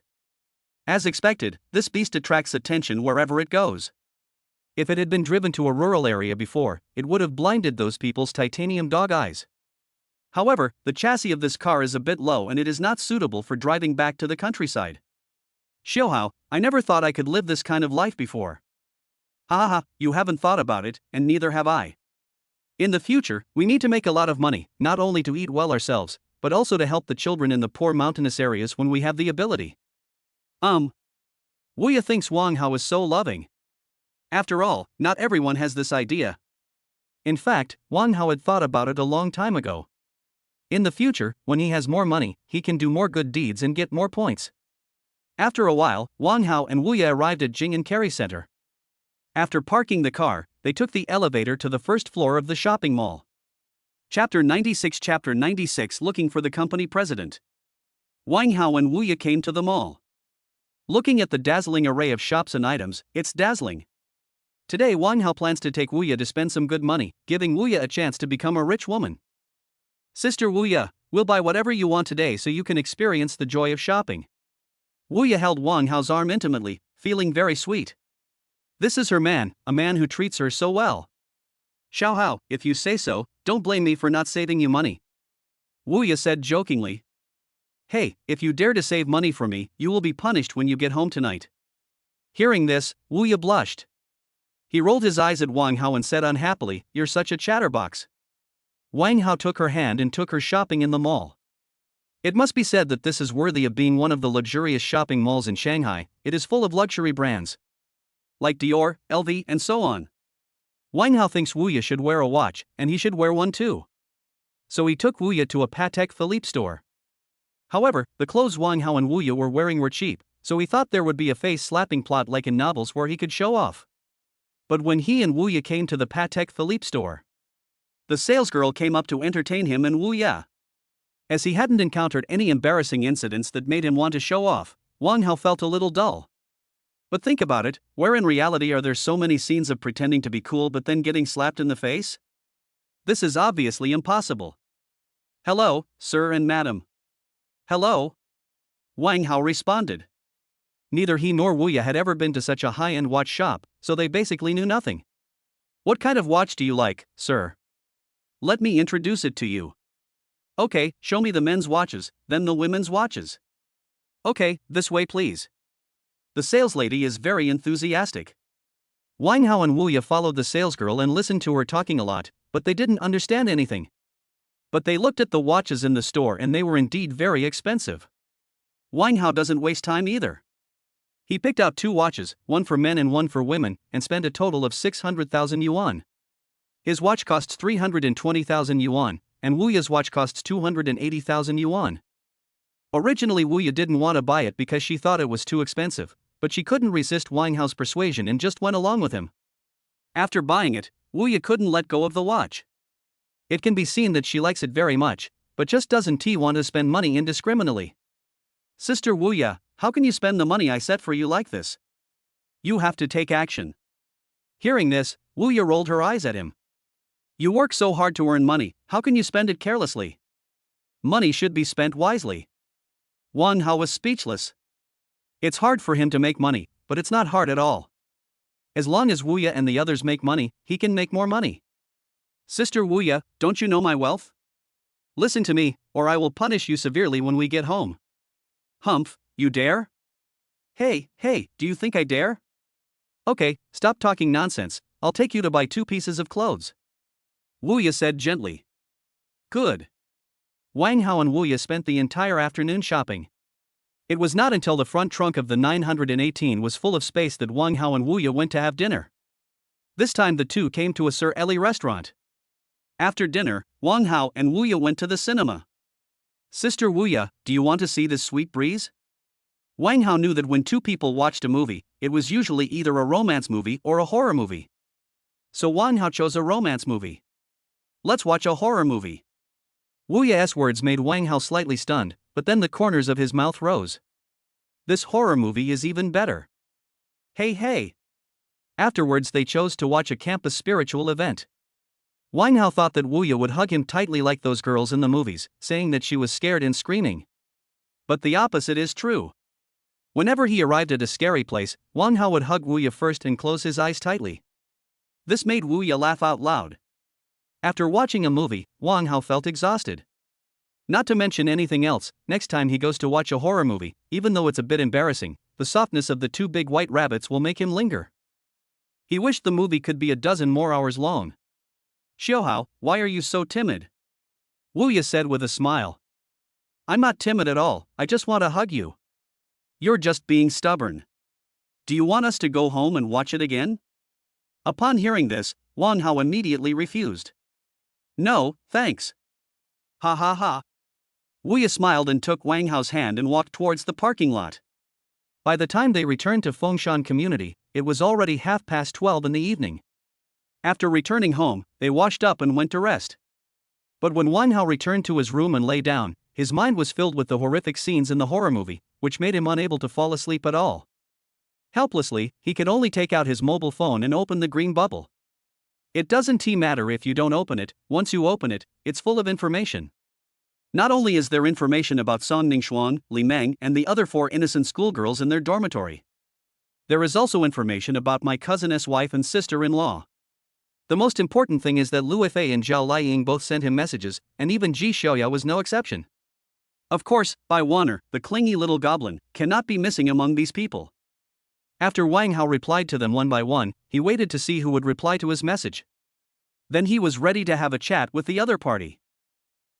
As expected, this beast attracts attention wherever it goes. If it had been driven to a rural area before, it would have blinded those people's titanium dog eyes. However, the chassis of this car is a bit low and it is not suitable for driving back to the countryside. Xiaohao, I never thought I could live this kind of life before. Haha, you haven't thought about it, and neither have I. In the future, we need to make a lot of money, not only to eat well ourselves, but also to help the children in the poor mountainous areas when we have the ability. Wu Ye thinks Wang Hao is so loving. After all, not everyone has this idea. In fact, Wang Hao had thought about it a long time ago. In the future, when he has more money, he can do more good deeds and get more points. After a while, Wang Hao and Wu Ye arrived at Jing'an Carry Center. After parking the car, they took the elevator to the first floor of the shopping mall. Chapter 96 Looking for the company president. Wang Hao and Wu Ye came to the mall. Looking at the dazzling array of shops and items, it's dazzling. Today Wang Hao plans to take Wu Ye to spend some good money, giving Wu Ye a chance to become a rich woman. Sister Wu Ye, we'll buy whatever you want today so you can experience the joy of shopping. Wu Ye held Wang Hao's arm intimately, feeling very sweet. This is her man, a man who treats her so well. Xiaohao, if you say so, don't blame me for not saving you money. Wu Ye said jokingly. Hey, if you dare to save money for me, you will be punished when you get home tonight. Hearing this, Wu Ye blushed. He rolled his eyes at Wang Hao and said unhappily, You're such a chatterbox. Wang Hao took her hand and took her shopping in the mall. It must be said that this is worthy of being one of the luxurious shopping malls in Shanghai. It is full of luxury brands like Dior, LV, and so on. Wang Hao thinks Wu Ye should wear a watch, and he should wear one too. So he took Wu Ye to a Patek Philippe store. However, the clothes Wang Hao and Wu Ye were wearing were cheap, so he thought there would be a face-slapping plot like in novels where he could show off. But when he and Wu Ye came to the Patek Philippe store, the salesgirl came up to entertain him and Wu Ye. As he hadn't encountered any embarrassing incidents that made him want to show off, Wang Hao felt a little dull. But think about it, where in reality are there so many scenes of pretending to be cool but then getting slapped in the face? This is obviously impossible. Hello, sir and madam. Hello? Wang Hao responded. Neither he nor Wu Ye had ever been to such a high-end watch shop, so they basically knew nothing. What kind of watch do you like, sir? Let me introduce it to you. Okay, show me the men's watches, then the women's watches. Okay, this way please. The saleslady is very enthusiastic. Wang Hao and Wu Ye followed the salesgirl and listened to her talking a lot, but they didn't understand anything. But they looked at the watches in the store and they were indeed very expensive. Wang Hao doesn't waste time either. He picked out 2 watches, one for men and one for women, and spent a total of 600,000 yuan. His watch costs 320,000 yuan, and Wu Ye's watch costs 280,000 yuan. Originally Wu Ye didn't want to buy it because she thought it was too expensive, but she couldn't resist Wang Hao's persuasion and just went along with him. After buying it, Wu Ye couldn't let go of the watch. It can be seen that she likes it very much, but just doesn't want to spend money indiscriminately. Sister Wu Ye, how can you spend the money I set for you like this? You have to take action. Hearing this, Wu Ye rolled her eyes at him. You work so hard to earn money, how can you spend it carelessly? Money should be spent wisely. Wang Hao was speechless. It's hard for him to make money, but it's not hard at all. As long as Wu Ye and the others make money, he can make more money. Sister Wu Ye, don't you know my wealth? Listen to me, or I will punish you severely when we get home. Humph, you dare? Hey, do you think I dare? Okay, stop talking nonsense, I'll take you to buy 2 pieces of clothes. Wu Ye said gently. Good. Wang Hao and Wu Ye spent the entire afternoon shopping. It was not until the front trunk of the 918 was full of space that Wang Hao and Wu Ye went to have dinner. This time the two came to a Sir Eli restaurant. After dinner, Wang Hao and Wu Ye went to the cinema. Sister Wu Ye, do you want to see this sweet breeze? Wang Hao knew that when 2 people watched a movie, it was usually either a romance movie or a horror movie. So Wang Hao chose a romance movie. Let's watch a horror movie. Wu Ye's words made Wang Hao slightly stunned, but then the corners of his mouth rose. This horror movie is even better. Hey. Afterwards they chose to watch a campus spiritual event. Wang Hao thought that Wu Ye would hug him tightly like those girls in the movies, saying that she was scared and screaming. But the opposite is true. Whenever he arrived at a scary place, Wang Hao would hug Wu Ye first and close his eyes tightly. This made Wu Ye laugh out loud. After watching a movie, Wang Hao felt exhausted. Not to mention anything else, next time he goes to watch a horror movie, even though it's a bit embarrassing, the softness of the two big white rabbits will make him linger. He wished the movie could be a dozen more hours long. Xiaohao, why are you so timid? Wu Ye said with a smile. I'm not timid at all, I just want to hug you. You're just being stubborn. Do you want us to go home and watch it again? Upon hearing this, Wang Hao immediately refused. No, thanks. Ha ha ha. Wu Ye smiled and took Wang Hao's hand and walked towards the parking lot. By the time they returned to Fengshan Community, it was already 12:30 in the evening. After returning home, they washed up and went to rest. But when Wang Hao returned to his room and lay down, his mind was filled with the horrific scenes in the horror movie, which made him unable to fall asleep at all. Helplessly, he could only take out his mobile phone and open the green bubble. It doesn't matter if you don't open it, once you open it, it's full of information. Not only is there information about Song Ningxuan, Li Meng, and the other 4 innocent schoolgirls in their dormitory. There is also information about my cousin's wife and sister-in-law. The most important thing is that Lu Yifei and Zhao Liying both sent him messages, and even Ji Xiaoya was no exception. Of course, Bai Wanner, the clingy little goblin, cannot be missing among these people. After Wang Hao replied to them one by one, he waited to see who would reply to his message. Then he was ready to have a chat with the other party.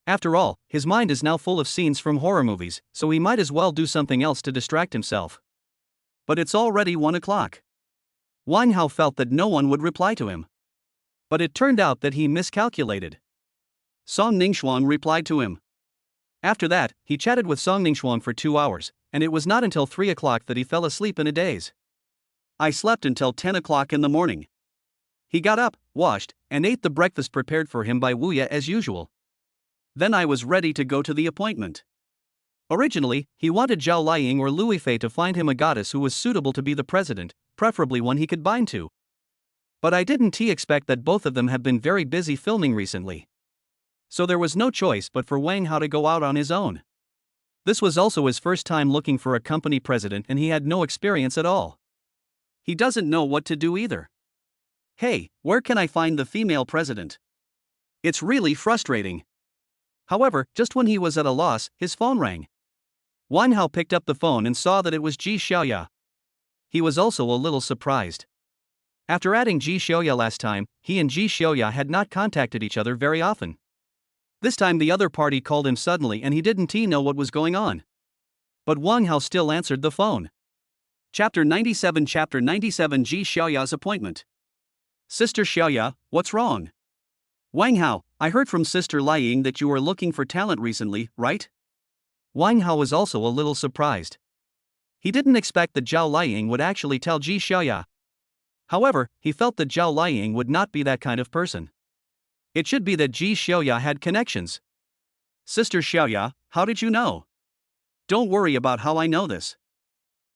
After all, his mind is now full of scenes from horror movies, so he might as well do something else to distract himself. But it's already 1 o'clock. Wang Hao felt that no one would reply to him. But it turned out that he miscalculated. Song Ningxuan replied to him. After that, he chatted with Song Ningxuan for 2 hours, and it was not until 3 o'clock that he fell asleep in a daze. I slept until 10 o'clock in the morning. He got up, washed, and ate the breakfast prepared for him by Wu Ye as usual. Then I was ready to go to the appointment. Originally, he wanted Zhao Liying or Lu Yifei to find him a goddess who was suitable to be the president, preferably one he could bind to. But I didn't expect that both of them have been very busy filming recently. So there was no choice but for Wang Hao to go out on his own. This was also his first time looking for a company president and he had no experience at all. He doesn't know what to do either. Hey, where can I find the female president? It's really frustrating. However, just when he was at a loss, his phone rang. Wang Hao picked up the phone and saw that it was Ji Xiaoya. He was also a little surprised. After adding Ji Xiaoya last time, he and Ji Xiaoya had not contacted each other very often. This time the other party called him suddenly and he didn't know what was going on. But Wang Hao still answered the phone. Chapter 97 Ji Xiaoya's appointment. Sister Xiaoya, what's wrong? Wang Hao, I heard from Sister Liying that you were looking for talent recently, right? Wang Hao was also a little surprised. He didn't expect that Zhao Liying would actually tell Ji Xiaoya. However, he felt that Zhao Liying would not be that kind of person. It should be that Ji Xiaoya had connections. Sister Xiaoya, how did you know? Don't worry about how I know this.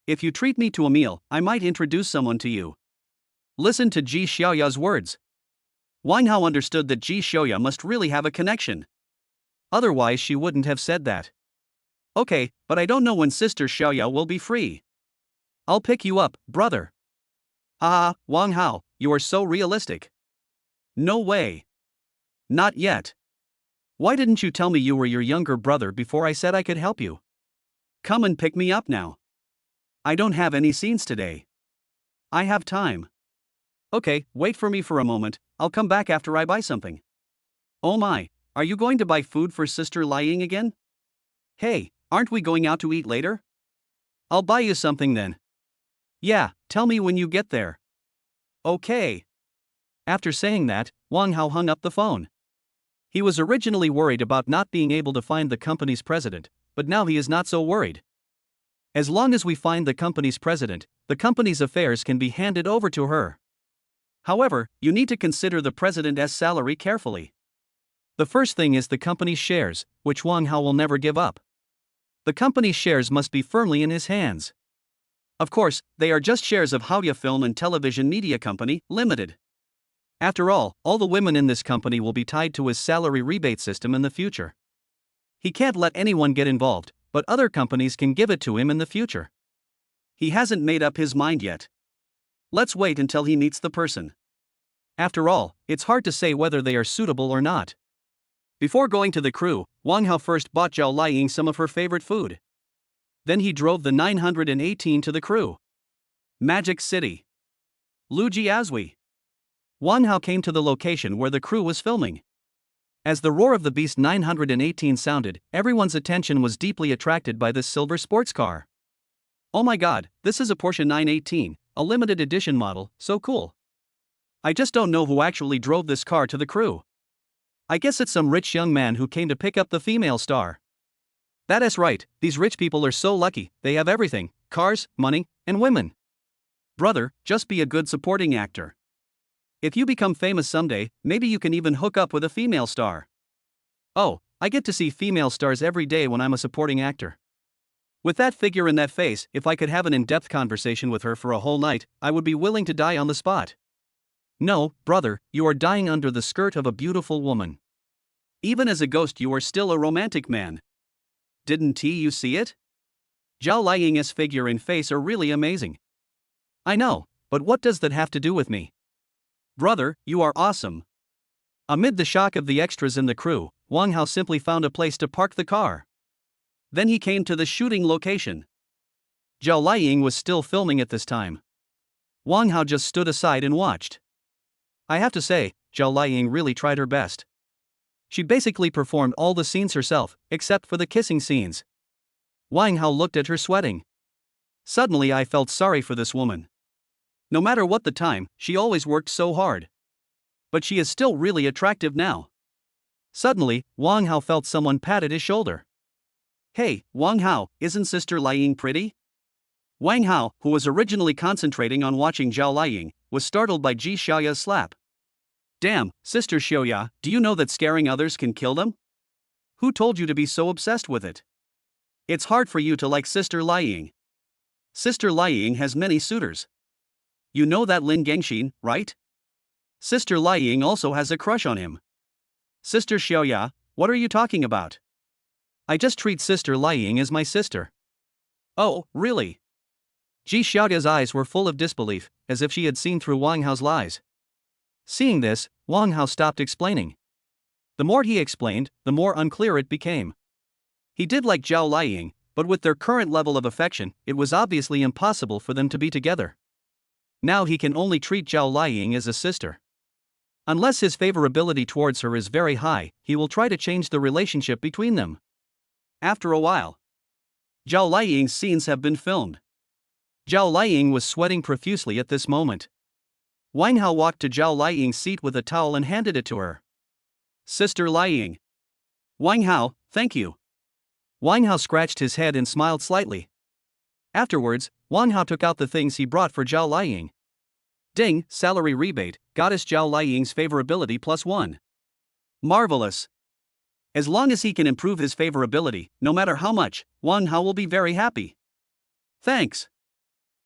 If you treat me to a meal, I might introduce someone to you. Listen to Ji Xiaoya's words. Wang Hao understood that Ji Xiaoya must really have a connection. Otherwise she wouldn't have said that. Okay, but I don't know when Sister Xiaoya will be free. I'll pick you up, brother. Ah, Wang Hao, you are so realistic. No way. Not yet. Why didn't you tell me you were your younger brother before I said I could help you? Come and pick me up now. I don't have any scenes today. I have time. Okay, wait for me for a moment, I'll come back after I buy something. Oh my, are you going to buy food for Sister Liying again? Hey, aren't we going out to eat later? I'll buy you something then. Yeah, tell me when you get there. Okay. After saying that, Wang Hao hung up the phone. He was originally worried about not being able to find the company's president, but now he is not so worried. As long as we find the company's president, the company's affairs can be handed over to her. However, you need to consider the president's salary carefully. The first thing is the company's shares, which Wang Hao will never give up. The company's shares must be firmly in his hands. Of course, they are just shares of Haoya Film and Television Media Company, Limited. After all the women in this company will be tied to his salary rebate system in the future. He can't let anyone get involved, but other companies can give it to him in the future. He hasn't made up his mind yet. Let's wait until he meets the person. After all, it's hard to say whether they are suitable or not. Before going to the crew, Wang Hao first bought Zhao Liying some of her favorite food. Then he drove the 918 to the crew. Magic City. Lujiazui. Wang Hao came to the location where the crew was filming. As the roar of the Beast 918 sounded, everyone's attention was deeply attracted by this silver sports car. Oh my god, this is a Porsche 918, a limited edition model, so cool. I just don't know who actually drove this car to the crew. I guess it's some rich young man who came to pick up the female star. That is right, these rich people are so lucky, they have everything: cars, money, and women. Brother, just be a good supporting actor. If you become famous someday, maybe you can even hook up with a female star. Oh, I get to see female stars every day when I'm a supporting actor. With that figure and that face, if I could have an in-depth conversation with her for a whole night, I would be willing to die on the spot. No, brother, you are dying under the skirt of a beautiful woman. Even as a ghost you are still a romantic man. Didn't you see it? Zhao Liying's figure and face are really amazing. I know, but what does that have to do with me? Brother, you are awesome. Amid the shock of the extras in the crew, Wang Hao simply found a place to park the car. Then he came to the shooting location. Zhao Liying was still filming at this time. Wang Hao just stood aside and watched. I have to say, Zhao Liying really tried her best. She basically performed all the scenes herself, except for the kissing scenes. Wang Hao looked at her sweating. Suddenly I felt sorry for this woman. No matter what the time, she always worked so hard. But she is still really attractive now. Suddenly, Wang Hao felt someone patted his shoulder. Hey, Wang Hao, isn't Sister Liying pretty? Wang Hao, who was originally concentrating on watching Zhao Liying, was startled by Ji Xiaoya's slap. Damn, Sister Xiaoya, do you know that scaring others can kill them? Who told you to be so obsessed with it? It's hard for you to like Sister Liying. Sister Liying has many suitors. You know that Lin Gengxin, right? Sister Liying also has a crush on him. Sister Xiaoya, what are you talking about? I just treat Sister Liying as my sister. Oh, really? Ji Xiaoya's eyes were full of disbelief, as if she had seen through Wang Hao's lies. Seeing this, Wang Hao stopped explaining. The more he explained, the more unclear it became. He did like Zhao Liying, but with their current level of affection, it was obviously impossible for them to be together. Now he can only treat Zhao Liying as a sister. Unless his favorability towards her is very high, he will try to change the relationship between them. After a while, Zhao Liying's scenes have been filmed. Zhao Liying was sweating profusely at this moment. Wang Hao walked to Zhao Liying's seat with a towel and handed it to her. Sister Liying. Wang Hao, thank you. Wang Hao scratched his head and smiled slightly. Afterwards, Wang Hao took out the things he brought for Zhao Liying. Ding, salary rebate, Goddess Zhao Liying's favorability +1. Marvelous. As long as he can improve his favorability, no matter how much, Wang Hao will be very happy. Thanks.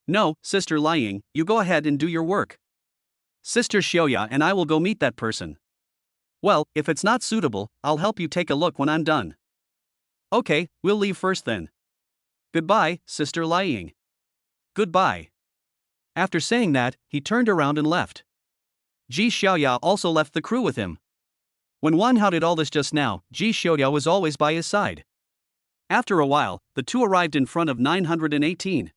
No, Sister Liying, you go ahead and do your work. Sister Xiaoya and I will go meet that person. Well, if it's not suitable, I'll help you take a look when I'm done. Okay, we'll leave first then. Goodbye, Sister Liying. Goodbye. After saying that, he turned around and left. Ji Xiaoya also left the crew with him. When Wang Hao did all this just now, Ji Xiaoya was always by his side. After a while, the two arrived in front of 918.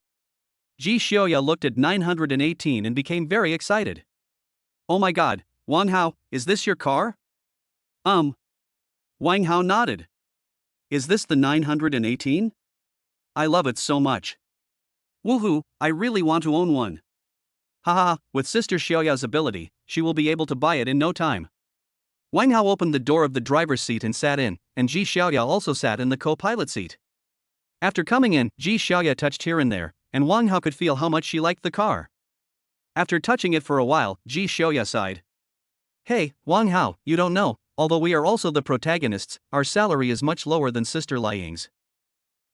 Ji Xiaoya looked at 918 and became very excited. Oh my god, Wang Hao, is this your car? Wang Hao nodded. Is this the 918? I love it so much. Woohoo, I really want to own one. Haha, with Sister Xiaoya's ability, she will be able to buy it in no time. Wang Hao opened the door of the driver's seat and sat in, and Ji Xiaoya also sat in the co-pilot seat. After coming in, Ji Xiaoya touched here and there, and Wang Hao could feel how much she liked the car. After touching it for a while, Ji Xiaoya sighed. Hey, Wang Hao, you don't know, although we are also the protagonists, our salary is much lower than Sister Liying's.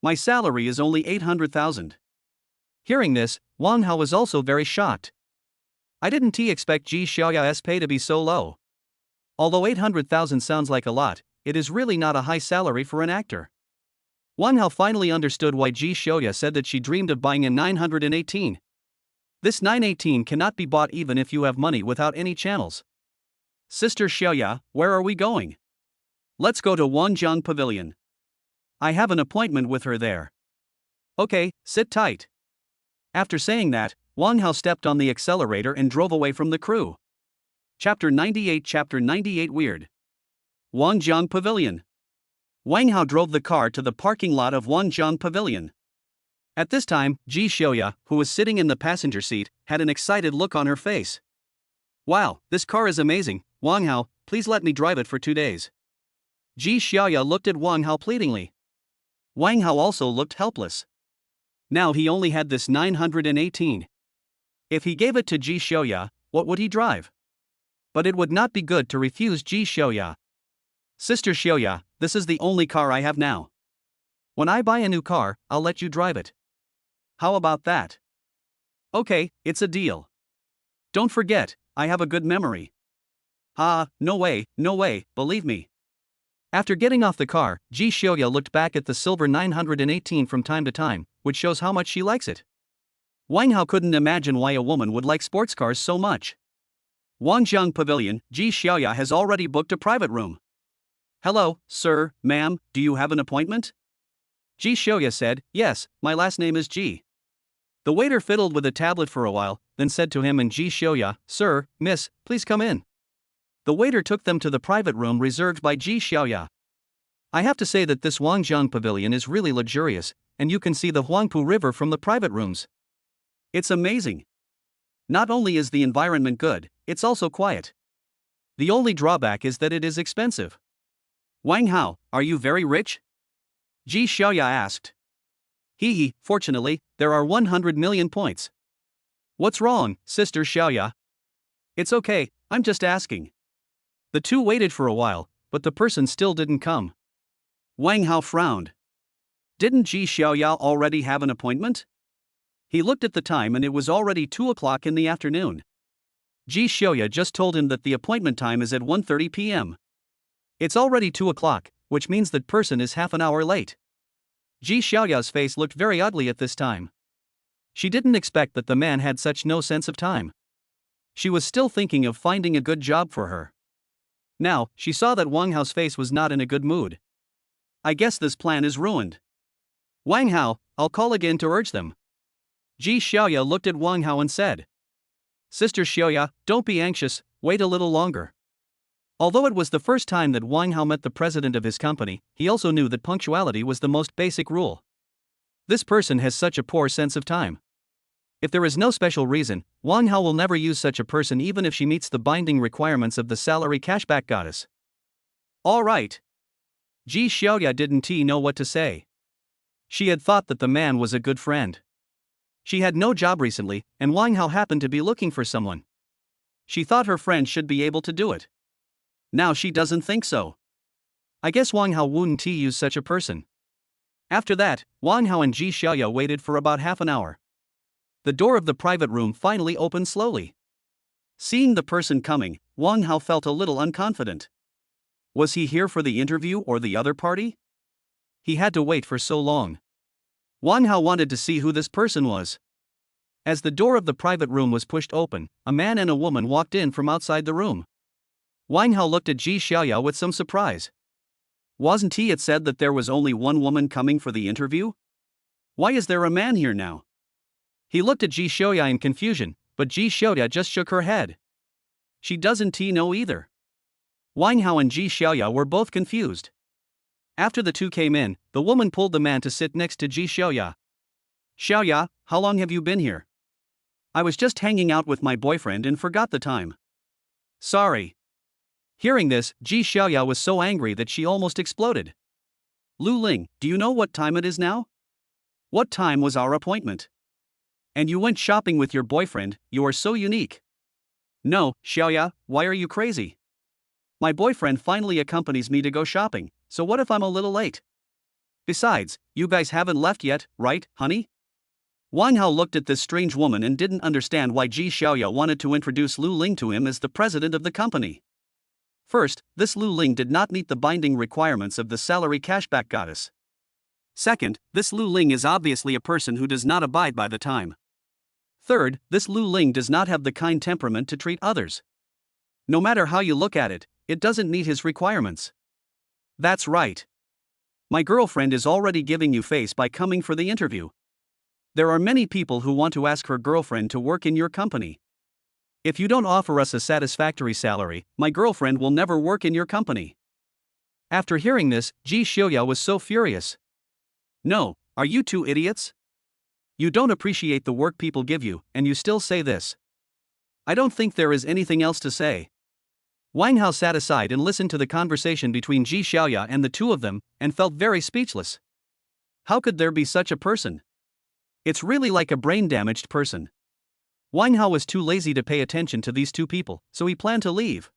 My salary is only 800,000. Hearing this, Wang Hao was also very shocked. I didn't expect Ji Xiaoya's pay to be so low. Although 800,000 sounds like a lot, it is really not a high salary for an actor. Wang Hao finally understood why Ji Xiaoya said that she dreamed of buying a 918. This 918 cannot be bought even if you have money without any channels. Sister Xiaoya, where are we going? Let's go to Wanjiang Pavilion. I have an appointment with her there. Okay, sit tight. After saying that, Wang Hao stepped on the accelerator and drove away from the crew. Chapter 98 Weird. Wangjiang Pavilion. Wang Hao drove the car to the parking lot of Wangjiang Pavilion. At this time, Ji Xiaoya, who was sitting in the passenger seat, had an excited look on her face. Wow, this car is amazing, Wang Hao, please let me drive it for 2 days. Ji Xiaoya looked at Wang Hao pleadingly. Wang Hao also looked helpless. Now he only had this 918. If he gave it to Ji Xiaoya, what would he drive? But it would not be good to refuse Ji Xiaoya. Sister Xiaoya, this is the only car I have now. When I buy a new car, I'll let you drive it. How about that? Okay, it's a deal. Don't forget, I have a good memory. No way, believe me. After getting off the car, Ji Xiaoya looked back at the silver 918 from time to time, which shows how much she likes it. Wang Hao couldn't imagine why a woman would like sports cars so much. Wangjiang Pavilion, Ji Xiaoya has already booked a private room. Hello, sir, ma'am, do you have an appointment? Ji Xiaoya said, yes, my last name is Ji. The waiter fiddled with a tablet for a while, then said to him and Ji Xiaoya, sir, miss, please come in. The waiter took them to the private room reserved by Ji Xiaoya. I have to say that this Wangjiang Pavilion is really luxurious, and you can see the Huangpu River from the private rooms. It's amazing. Not only is the environment good, it's also quiet. The only drawback is that it is expensive. Wang Hao, are you very rich? Ji Xiaoya asked. Fortunately, there are 100 million points. What's wrong, Sister Xiaoya? It's okay, I'm just asking. The two waited for a while, but the person still didn't come. Wang Hao frowned. Didn't Ji Xiaoya already have an appointment? He looked at the time and it was already 2 o'clock in the afternoon. Ji Xiaoya just told him that the appointment time is at 1:30 p.m. It's already 2 o'clock, which means that person is half an hour late. Ji Xiaoya's face looked very ugly at this time. She didn't expect that the man had such no sense of time. She was still thinking of finding a good job for her. Now, she saw that Wang Hao's face was not in a good mood. I guess this plan is ruined. Wang Hao, I'll call again to urge them. Ji Xiaoya looked at Wang Hao and said. Sister Xiaoya, don't be anxious, wait a little longer. Although it was the first time that Wang Hao met the president of his company, he also knew that punctuality was the most basic rule. This person has such a poor sense of time. If there is no special reason, Wang Hao will never use such a person even if she meets the binding requirements of the salary cashback goddess. Alright. Ji Xiaoya didn't know what to say. She had thought that the man was a good friend. She had no job recently, and Wang Hao happened to be looking for someone. She thought her friend should be able to do it. Now she doesn't think so. I guess Wang Hao wouldn't use such a person. After that, Wang Hao and Ji Xiaoya waited for about half an hour. The door of the private room finally opened slowly. Seeing the person coming, Wang Hao felt a little unconfident. Was he here for the interview or the other party? He had to wait for so long. Wang Hao wanted to see who this person was. As the door of the private room was pushed open, a man and a woman walked in from outside the room. Wang Hao looked at Ji Xiaoya with some surprise. Wasn't it said that there was only one woman coming for the interview? Why is there a man here now? He looked at Ji Xiaoya in confusion, but Ji Xiaoya just shook her head. She doesn't know either. Wang Hao and Ji Xiaoya were both confused. After the two came in, the woman pulled the man to sit next to Ji Xiaoya. Xiaoya, how long have you been here? I was just hanging out with my boyfriend and forgot the time. Sorry. Hearing this, Ji Xiaoya was so angry that she almost exploded. Lu Ling, do you know what time it is now? What time was our appointment? And you went shopping with your boyfriend, you are so unique. No, Xiaoya, why are you crazy? My boyfriend finally accompanies me to go shopping, so what if I'm a little late? Besides, you guys haven't left yet, right, honey? Wang Hao looked at this strange woman and didn't understand why Ji Xiaoya wanted to introduce Lu Ling to him as the president of the company. First, this Lu Ling did not meet the binding requirements of the salary cashback goddess. Second, this Lu Ling is obviously a person who does not abide by the time. Third, this Lu Ling does not have the kind temperament to treat others. No matter how you look at it, it doesn't meet his requirements. That's right. My girlfriend is already giving you face by coming for the interview, There are many people who want to ask her girlfriend to work in your company. If you don't offer us a satisfactory salary, my girlfriend will never work in your company. After hearing this, Ji Xiaoya was so furious. No, are you two idiots? You don't appreciate the work people give you, and you still say this. I don't think there is anything else to say. Wang Hao sat aside and listened to the conversation between Ji Xiaoya and the two of them, and felt very speechless. How could there be such a person? It's really like a brain-damaged person. Wang Hao was too lazy to pay attention to these two people, so he planned to leave.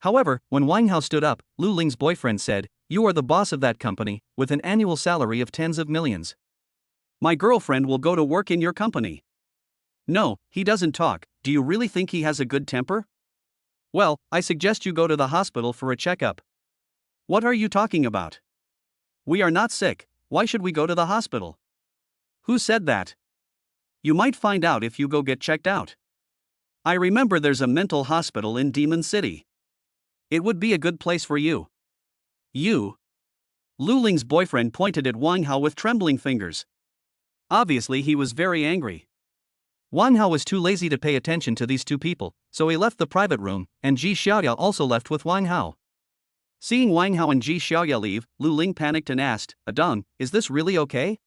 However, when Wang Hao stood up, Lu Ling's boyfriend said, "You are the boss of that company, with an annual salary of tens of millions. My girlfriend will go to work in your company." No, he doesn't talk. Do you really think he has a good temper? Well, I suggest you go to the hospital for a checkup. What are you talking about? We are not sick. Why should we go to the hospital? Who said that? You might find out if you go get checked out. I remember there's a mental hospital in Demon City. It would be a good place for you. You? Lu Ling's boyfriend pointed at Wang Hao with trembling fingers. Obviously, he was very angry. Wang Hao was too lazy to pay attention to these two people, so he left the private room, and Ji Xiaoya also left with Wang Hao. Seeing Wang Hao and Ji Xiaoya leave, Lu Ling panicked and asked, "Adong, is this really okay?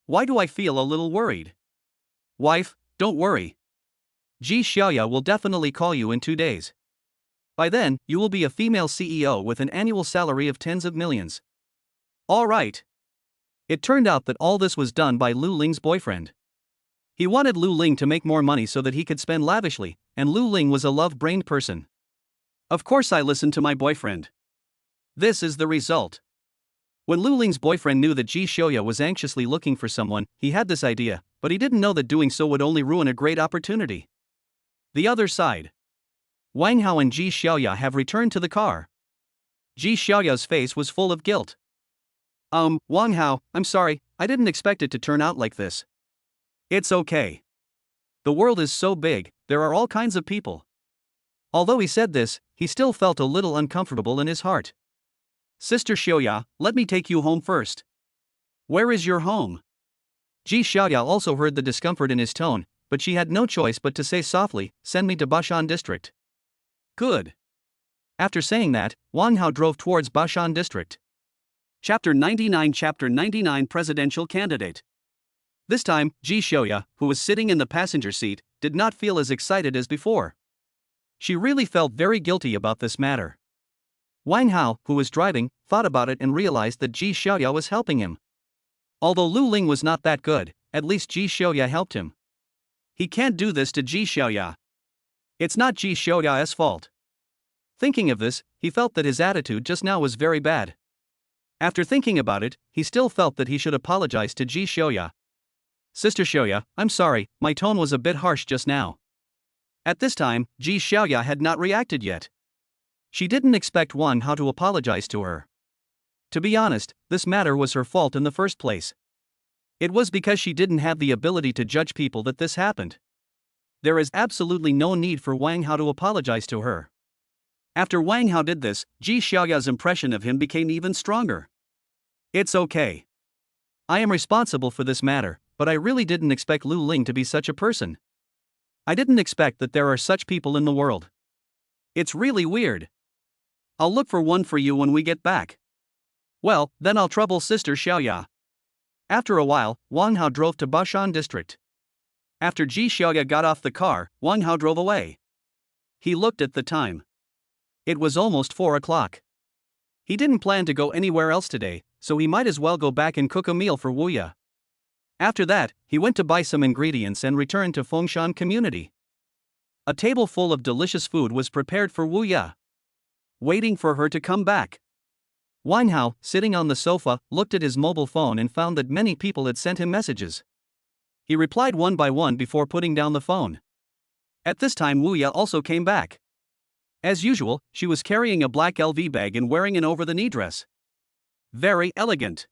Why do I feel a little worried?" Wife, don't worry. Ji Xiaoya will definitely call you in 2 days. By then, you will be a female CEO with an annual salary of tens of millions. All right. It turned out that all this was done by Lu Ling's boyfriend. He wanted Lu Ling to make more money so that he could spend lavishly, and Lu Ling was a love-brained person. Of course I listened to my boyfriend. This is the result. When Lu Ling's boyfriend knew that Ji Xiaoya was anxiously looking for someone, he had this idea, but he didn't know that doing so would only ruin a great opportunity. The other side. Wang Hao and Ji Xiaoya have returned to the car. Ji Xiaoya's face was full of guilt. Wang Hao, I'm sorry, I didn't expect it to turn out like this. It's okay. The world is so big, there are all kinds of people. Although he said this, he still felt a little uncomfortable in his heart. Sister Xiaoya, let me take you home first. Where is your home? Ji Xiaoya also heard the discomfort in his tone, but she had no choice but to say softly, "Send me to Bashan District." Good. After saying that, Wang Hao drove towards Bashan District. Chapter 99 Presidential Candidate. This time, Ji Xiaoya, who was sitting in the passenger seat, did not feel as excited as before. She really felt very guilty about this matter. Wang Hao, who was driving, thought about it and realized that Ji Xiaoya was helping him. Although Lu Ling was not that good, at least Ji Xiaoya helped him. He can't do this to Ji Xiaoya. It's not Ji Xiaoya's fault. Thinking of this, he felt that his attitude just now was very bad. After thinking about it, he still felt that he should apologize to Ji Xiaoya. Sister Xiaoya, I'm sorry, my tone was a bit harsh just now. At this time, Ji Xiaoya had not reacted yet. She didn't expect Wang Hao to apologize to her. To be honest, this matter was her fault in the first place. It was because she didn't have the ability to judge people that this happened. There is absolutely no need for Wang Hao to apologize to her. After Wang Hao did this, Ji Xiaoya's impression of him became even stronger. It's okay. I am responsible for this matter, but I really didn't expect Lu Ling to be such a person. I didn't expect that there are such people in the world. It's really weird. I'll look for one for you when we get back. Well, then I'll trouble Sister Xiaoya. After a while, Wang Hao drove to Bashan District. After Ji Xiaoya got off the car, Wang Hao drove away. He looked at the time. It was almost 4 o'clock. He didn't plan to go anywhere else today, so he might as well go back and cook a meal for Wu Ya. After that, he went to buy some ingredients and returned to Fengshan Community. A table full of delicious food was prepared for Wu Ya, waiting for her to come back. Wang Hao, sitting on the sofa, looked at his mobile phone and found that many people had sent him messages. He replied one by one before putting down the phone. At this time, Wu Ya also came back. As usual, she was carrying a black LV bag and wearing an over-the-knee dress. Very elegant.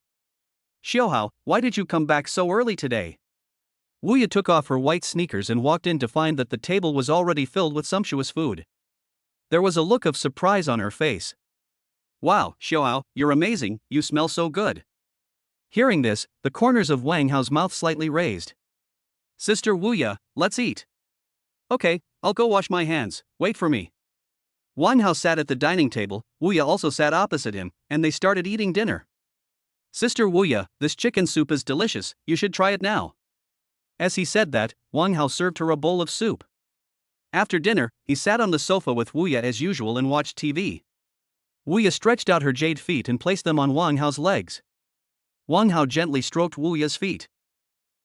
Xiaohao, why did you come back so early today? Wu Ya took off her white sneakers and walked in to find that the table was already filled with sumptuous food. There was a look of surprise on her face. Wow, Xiaohao, you're amazing, you smell so good. Hearing this, the corners of Wang Hao's mouth slightly raised. Sister Wuya, let's eat. Okay, I'll go wash my hands, wait for me. Wang Hao sat at the dining table, Wuya also sat opposite him, and they started eating dinner. Sister Wuya, this chicken soup is delicious, you should try it now. As he said that, Wang Hao served her a bowl of soup. After dinner, he sat on the sofa with Wuya as usual and watched TV. Wuya stretched out her jade feet and placed them on Wang Hao's legs. Wang Hao gently stroked Wuya's feet.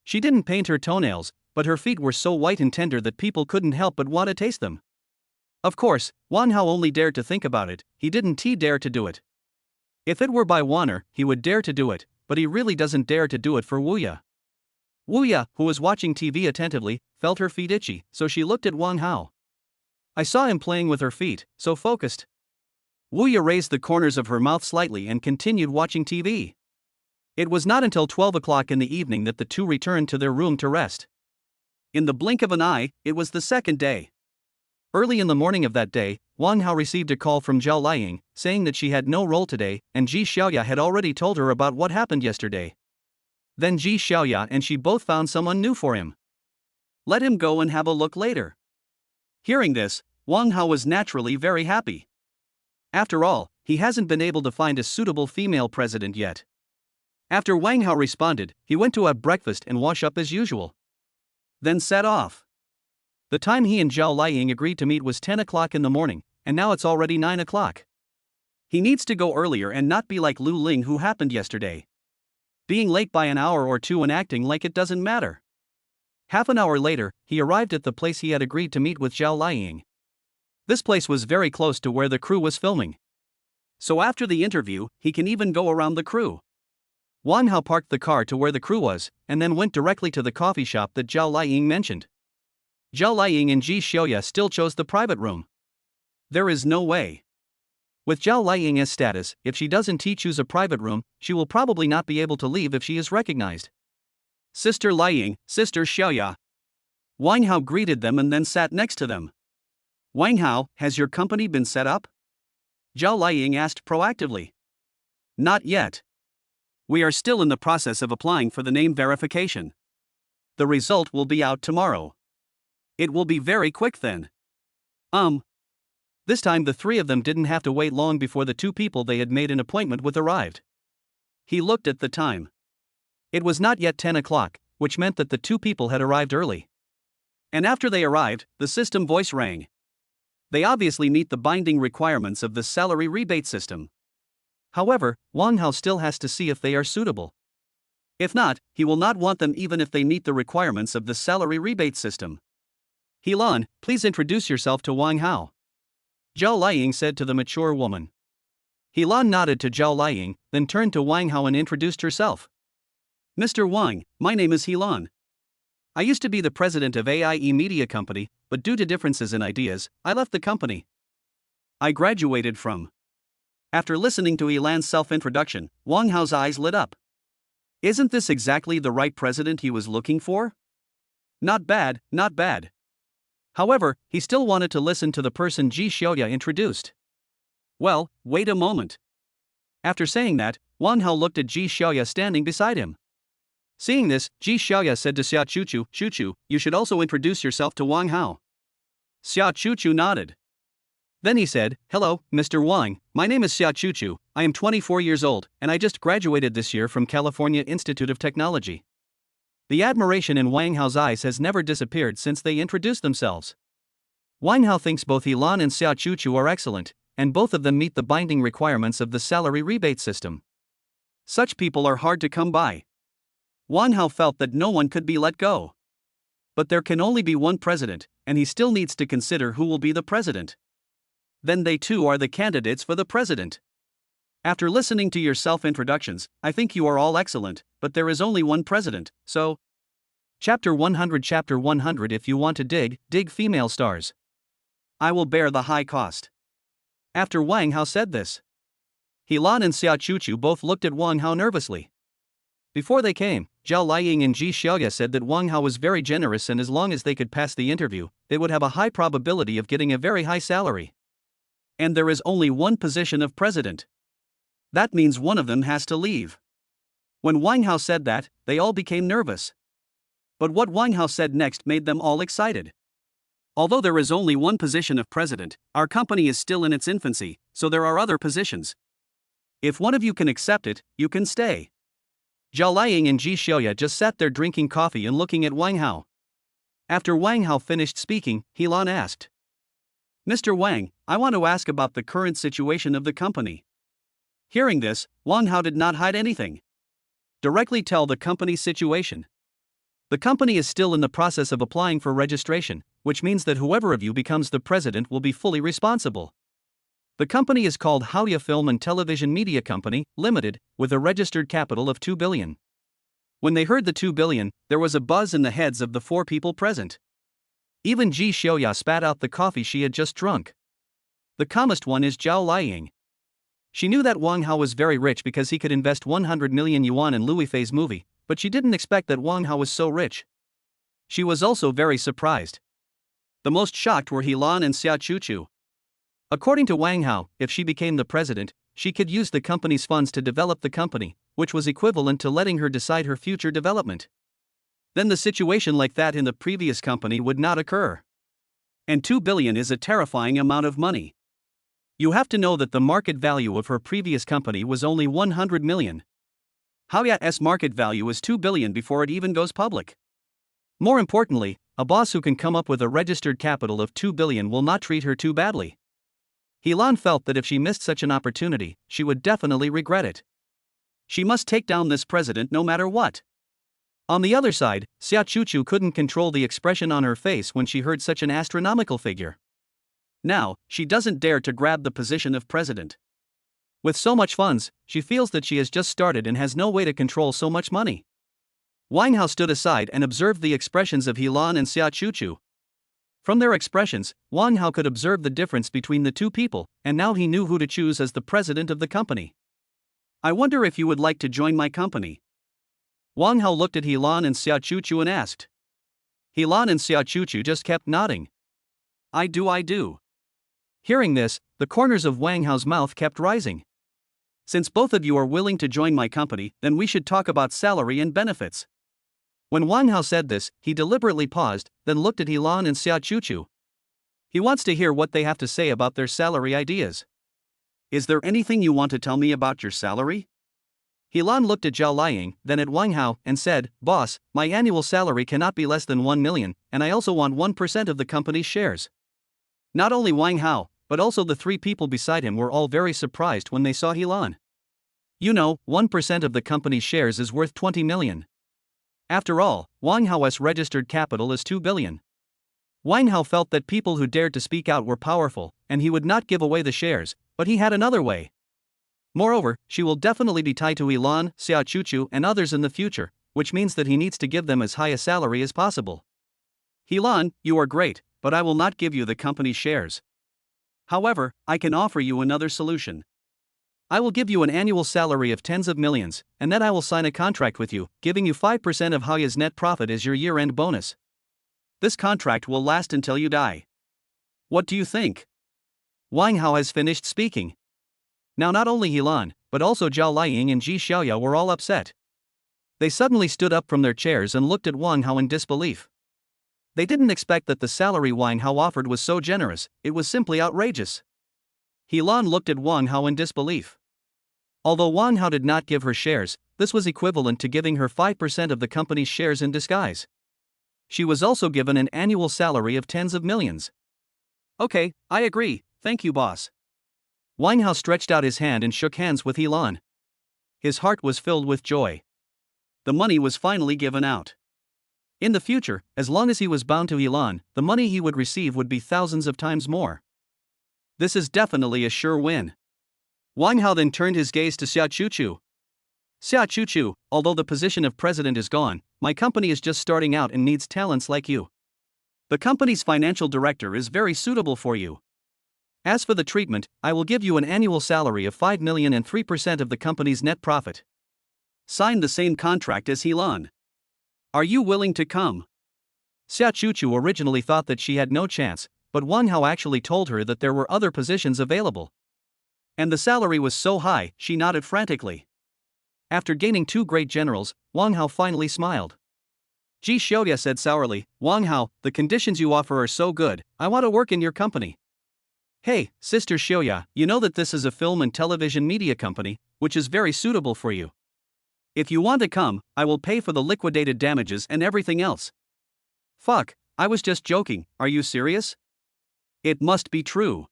She didn't paint her toenails, but her feet were so white and tender that people couldn't help but want to taste them. Of course, Wang Hao only dared to think about it, he didn't dare to do it. If it were by Wanner, he would dare to do it, but he really doesn't dare to do it for Wuya. Wuya, who was watching TV attentively, felt her feet itchy, so she looked at Wang Hao. I saw him playing with her feet, so focused. Wuya raised the corners of her mouth slightly and continued watching TV. It was not until 12 o'clock in the evening that the two returned to their room to rest. In the blink of an eye, it was the second day. Early in the morning of that day, Wang Hao received a call from Zhao Liying, saying that she had no role today, and Ji Xiaoya had already told her about what happened yesterday. Then Ji Xiaoya and she both found someone new for him. Let him go and have a look later. Hearing this, Wang Hao was naturally very happy. After all, he hasn't been able to find a suitable female president yet. After Wang Hao responded, he went to have breakfast and wash up as usual. Then set off. The time he and Zhao Liying agreed to meet was 10 o'clock in the morning, and now it's already 9 o'clock. He needs to go earlier and not be like Lu Ling who happened yesterday. Being late by an hour or two and acting like it doesn't matter. Half an hour later, he arrived at the place he had agreed to meet with Zhao Liying. This place was very close to where the crew was filming. So after the interview, he can even go around the crew. Wang Hao parked the car to where the crew was, and then went directly to the coffee shop that Zhao Liying mentioned. Zhao Liying and Ji Xiaoya still chose the private room. There is no way. With Zhao Liying's status, if she doesn't choose a private room, she will probably not be able to leave if she is recognized. Sister Liying, Sister Xiaoya. Wang Hao greeted them and then sat next to them. Wang Hao, has your company been set up? Zhao Liying asked proactively. Not yet. We are still in the process of applying for the name verification. The result will be out tomorrow. It will be very quick then. This time the three of them didn't have to wait long before the two people they had made an appointment with arrived. He looked at the time. It was not yet 10 o'clock, which meant that the two people had arrived early. And after they arrived, the system voice rang. They obviously meet the binding requirements of the salary rebate system. However, Wang Hao still has to see if they are suitable. If not, he will not want them even if they meet the requirements of the salary rebate system. Helan, please introduce yourself to Wang Hao. Zhao Liying said to the mature woman. Helan nodded to Zhao Liying, then turned to Wang Hao and introduced herself. Mr. Wang, my name is Helan. I used to be the president of AIE Media Company, but due to differences in ideas, I left the company. I graduated from. After listening to Helan's self-introduction, Wang Hao's eyes lit up. Isn't this exactly the right president he was looking for? Not bad, not bad. However, he still wanted to listen to the person Ji Xiaoya introduced. Well, wait a moment. After saying that, Wang Hao looked at Ji Xiaoya standing beside him. Seeing this, Ji Xiaoya said to Xia Chuchu, Chuchu, you should also introduce yourself to Wang Hao. Xia Chuchu nodded. Then he said, Hello, Mr. Wang, my name is Xia Chuchu, I am 24 years old, and I just graduated this year from California Institute of Technology. The admiration in Wang Hao's eyes has never disappeared since they introduced themselves. Wang Hao thinks both Helan and Xia Chuchu are excellent, and both of them meet the binding requirements of the salary rebate system. Such people are hard to come by. Wang Hao felt that no one could be let go. But there can only be one president, and he still needs to consider who will be the president. Then they too are the candidates for the president. After listening to your self-introductions, I think you are all excellent, but there is only one president, so. Chapter 100 If you want to dig female stars. I will bear the high cost. After Wang Hao said this, Helan and Xia Chuchu both looked at Wang Hao nervously. Before they came, Zhao Liying and Ji Xiaoya said that Wang Hao was very generous and as long as they could pass the interview, they would have a high probability of getting a very high salary. And there is only one position of president. That means one of them has to leave. When Wang Hao said that, they all became nervous. But what Wang Hao said next made them all excited. Although there is only one position of president, our company is still in its infancy, so there are other positions. If one of you can accept it, you can stay. Zhao Liang and Ji Xiaoya just sat there drinking coffee and looking at Wang Hao. After Wang Hao finished speaking, Helan asked, "Mr. Wang, I want to ask about the current situation of the company." Hearing this, Wang Hao did not hide anything. Directly tell the company's situation. The company is still in the process of applying for registration, which means that whoever of you becomes the president will be fully responsible. The company is called Haoya Film and Television Media Company, Limited, with a registered capital of 2 billion. When they heard the 2 billion, there was a buzz in the heads of the 4 people present. Even Ji Xiaoya spat out the coffee she had just drunk. The calmest one is Zhao Liang. She knew that Wang Hao was very rich because he could invest 100 million yuan in Louis Fei's movie, but she didn't expect that Wang Hao was so rich. She was also very surprised. The most shocked were Helan and Xia Chuchu. According to Wang Hao, if she became the president, she could use the company's funds to develop the company, which was equivalent to letting her decide her future development. Then the situation like that in the previous company would not occur. And 2 billion is a terrifying amount of money. You have to know that the market value of her previous company was only 100 million. Haoya's market value is 2 billion before it even goes public. More importantly, a boss who can come up with a registered capital of 2 billion will not treat her too badly. Helan felt that if she missed such an opportunity, she would definitely regret it. She must take down this president no matter what. On the other side, Xia Chuchu couldn't control the expression on her face when she heard such an astronomical figure. Now, she doesn't dare to grab the position of president. With so much funds, she feels that she has just started and has no way to control so much money. Wang Hao stood aside and observed the expressions of Helan and Xia Chuchu. From their expressions, Wang Hao could observe the difference between the two people, and now he knew who to choose as the president of the company. "I wonder if you would like to join my company." Wang Hao looked at Helan and Xia Chuchu and asked. Helan and Xia Chuchu just kept nodding. I do. Hearing this, the corners of Wang Hao's mouth kept rising. "Since both of you are willing to join my company, then we should talk about salary and benefits." When Wang Hao said this, he deliberately paused, then looked at Helan and Xia Chuchu. He wants to hear what they have to say about their salary ideas. "Is there anything you want to tell me about your salary?" Helan looked at Zhao Liang, then at Wang Hao, and said, "Boss, my annual salary cannot be less than 1 million, and I also want 1% of the company's shares." Not only Wang Hao, but also the 3 people beside him were all very surprised when they saw Helan. 1% of the company's shares is worth 20 million. After all, Wang Hao's registered capital is 2 billion. Wang Hao felt that people who dared to speak out were powerful, and he would not give away the shares, but he had another way. Moreover, she will definitely be tied to Helan, Xia Chuchu, and others in the future, which means that he needs to give them as high a salary as possible. "Helan, you are great, but I will not give you the company's shares. However, I can offer you another solution. I will give you an annual salary of tens of millions, and then I will sign a contract with you, giving you 5% of Haoya's net profit as your year-end bonus. This contract will last until you die. What do you think?" Wang Hao has finished speaking. Now not only Helan, but also Zhao Liang and Ji Xiaoya were all upset. They suddenly stood up from their chairs and looked at Wang Hao in disbelief. They didn't expect that the salary Wang Hao offered was so generous, it was simply outrageous. Helan looked at Wang Hao in disbelief. Although Wang Hao did not give her shares, this was equivalent to giving her 5% of the company's shares in disguise. She was also given an annual salary of tens of millions. "Okay, I agree, thank you boss." Wang Hao stretched out his hand and shook hands with Helan. His heart was filled with joy. The money was finally given out. In the future, as long as he was bound to Helan, the money he would receive would be thousands of times more. This is definitely a sure win. Wang Hao then turned his gaze to Xia Chuchu. "Xia Chuchu, although the position of president is gone, my company is just starting out and needs talents like you. The company's financial director is very suitable for you. As for the treatment, I will give you an annual salary of 5 million and 3% of the company's net profit. Sign the same contract as Helan. Are you willing to come?" Xia Chuchu originally thought that she had no chance, but Wang Hao actually told her that there were other positions available. And the salary was so high, she nodded frantically. After gaining 2 great generals, Wang Hao finally smiled. Ji Xiaoya said sourly, Wang Hao, the conditions you offer are so good, I want to work in your company. Hey, Sister Xiaoya, you know that this is a film and television media company, which is very suitable for you. If you want to come, I will pay for the liquidated damages and everything else. Fuck, I was just joking, are you serious? It must be true.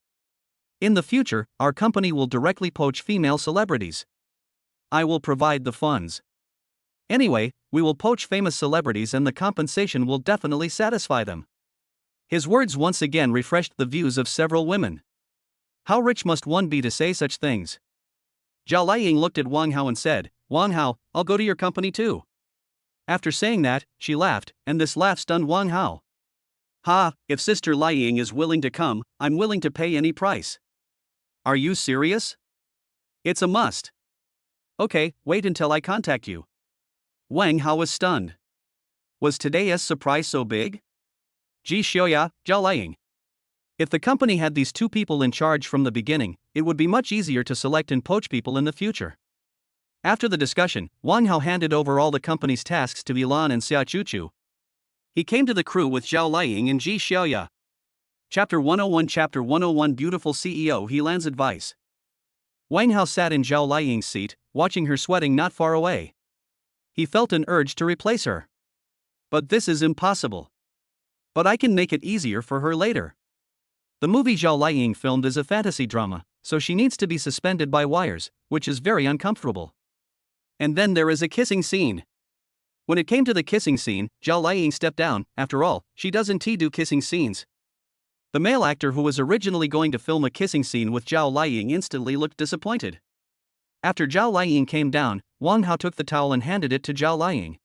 In the future, our company will directly poach female celebrities. I will provide the funds. Anyway, we will poach famous celebrities and the compensation will definitely satisfy them. His words once again refreshed the views of several women. How rich must one be to say such things? Zhao Liying looked at Wang Hao and said, Wang Hao, I'll go to your company too. After saying that, she laughed, and this laugh stunned Wang Hao. Ha, if Sister Liying is willing to come, I'm willing to pay any price. Are you serious? It's a must. Okay, wait until I contact you. Wang Hao was stunned. Was today's surprise so big? Ji Xiaoya, Zhao Liying. If the company had these 2 people in charge from the beginning, it would be much easier to select and poach people in the future. After the discussion, Wang Hao handed over all the company's tasks to Yilan and Xia Chuchu. He came to the crew with Zhao Liying and Ji Xiaoya. Chapter 101 Chapter 101 Beautiful CEO Yilan's Advice. Wang Hao sat in Zhao Liying's seat, watching her sweating not far away. He felt an urge to replace her. But this is impossible. But I can make it easier for her later. The movie Zhao Liying filmed is a fantasy drama, so she needs to be suspended by wires, which is very uncomfortable. And then there is a kissing scene. When it came to the kissing scene, Zhao Liying stepped down. After all, she doesn't do kissing scenes. The male actor who was originally going to film a kissing scene with Zhao Liying instantly looked disappointed. After Zhao Liying came down, Wang Hao took the towel and handed it to Zhao Liying.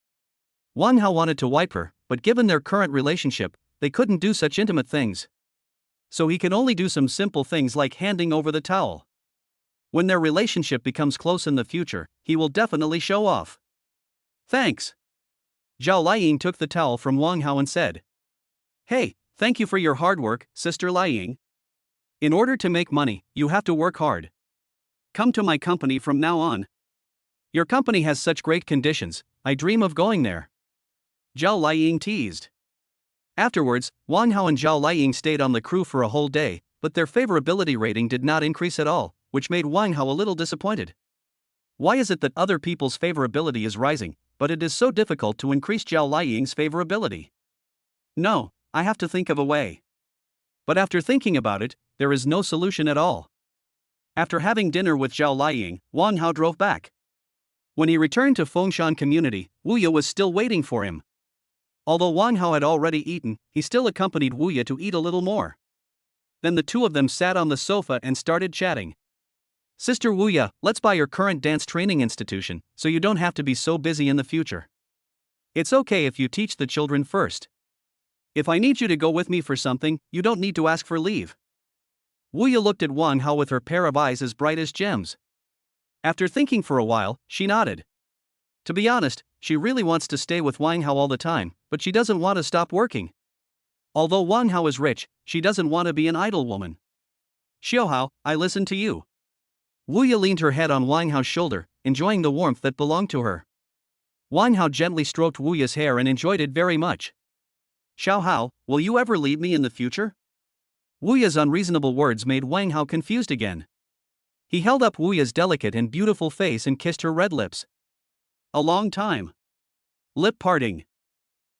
Wang Hao wanted to wipe her, but given their current relationship, they couldn't do such intimate things. So he can only do some simple things like handing over the towel. When their relationship becomes close in the future, he will definitely show off. Thanks. Zhao Liying took the towel from Wang Hao and said, Hey, thank you for your hard work, Sister Liying. In order to make money, you have to work hard. Come to my company from now on. Your company has such great conditions, I dream of going there. Zhao Liying teased. Afterwards, Wang Hao and Zhao Liying stayed on the crew for a whole day, but their favorability rating did not increase at all, which made Wang Hao a little disappointed. Why is it that other people's favorability is rising, but it is so difficult to increase Zhao Liying's favorability? No, I have to think of a way. But after thinking about it, there is no solution at all. After having dinner with Zhao Liying, Wang Hao drove back. When he returned to Fengshan community, Wu Ye was still waiting for him. Although Wang Hao had already eaten, he still accompanied Wu Ye to eat a little more. Then the 2 of them sat on the sofa and started chatting. Sister Wu Ye, let's buy your current dance training institution, so you don't have to be so busy in the future. It's okay if you teach the children first. If I need you to go with me for something, you don't need to ask for leave. Wu Ye looked at Wang Hao with her pair of eyes as bright as gems. After thinking for a while, she nodded. To be honest, she really wants to stay with Wang Hao all the time, but she doesn't want to stop working. Although Wang Hao is rich, she doesn't want to be an idle woman. Xiao Hao, I listen to you. Wu Ye leaned her head on Wang Hao's shoulder, enjoying the warmth that belonged to her. Wang Hao gently stroked Wu Ye's hair and enjoyed it very much. Xiao Hao, will you ever leave me in the future? Wu Ye's unreasonable words made Wang Hao confused again. He held up Wu Ye's delicate and beautiful face and kissed her red lips. A long time. Lip parting.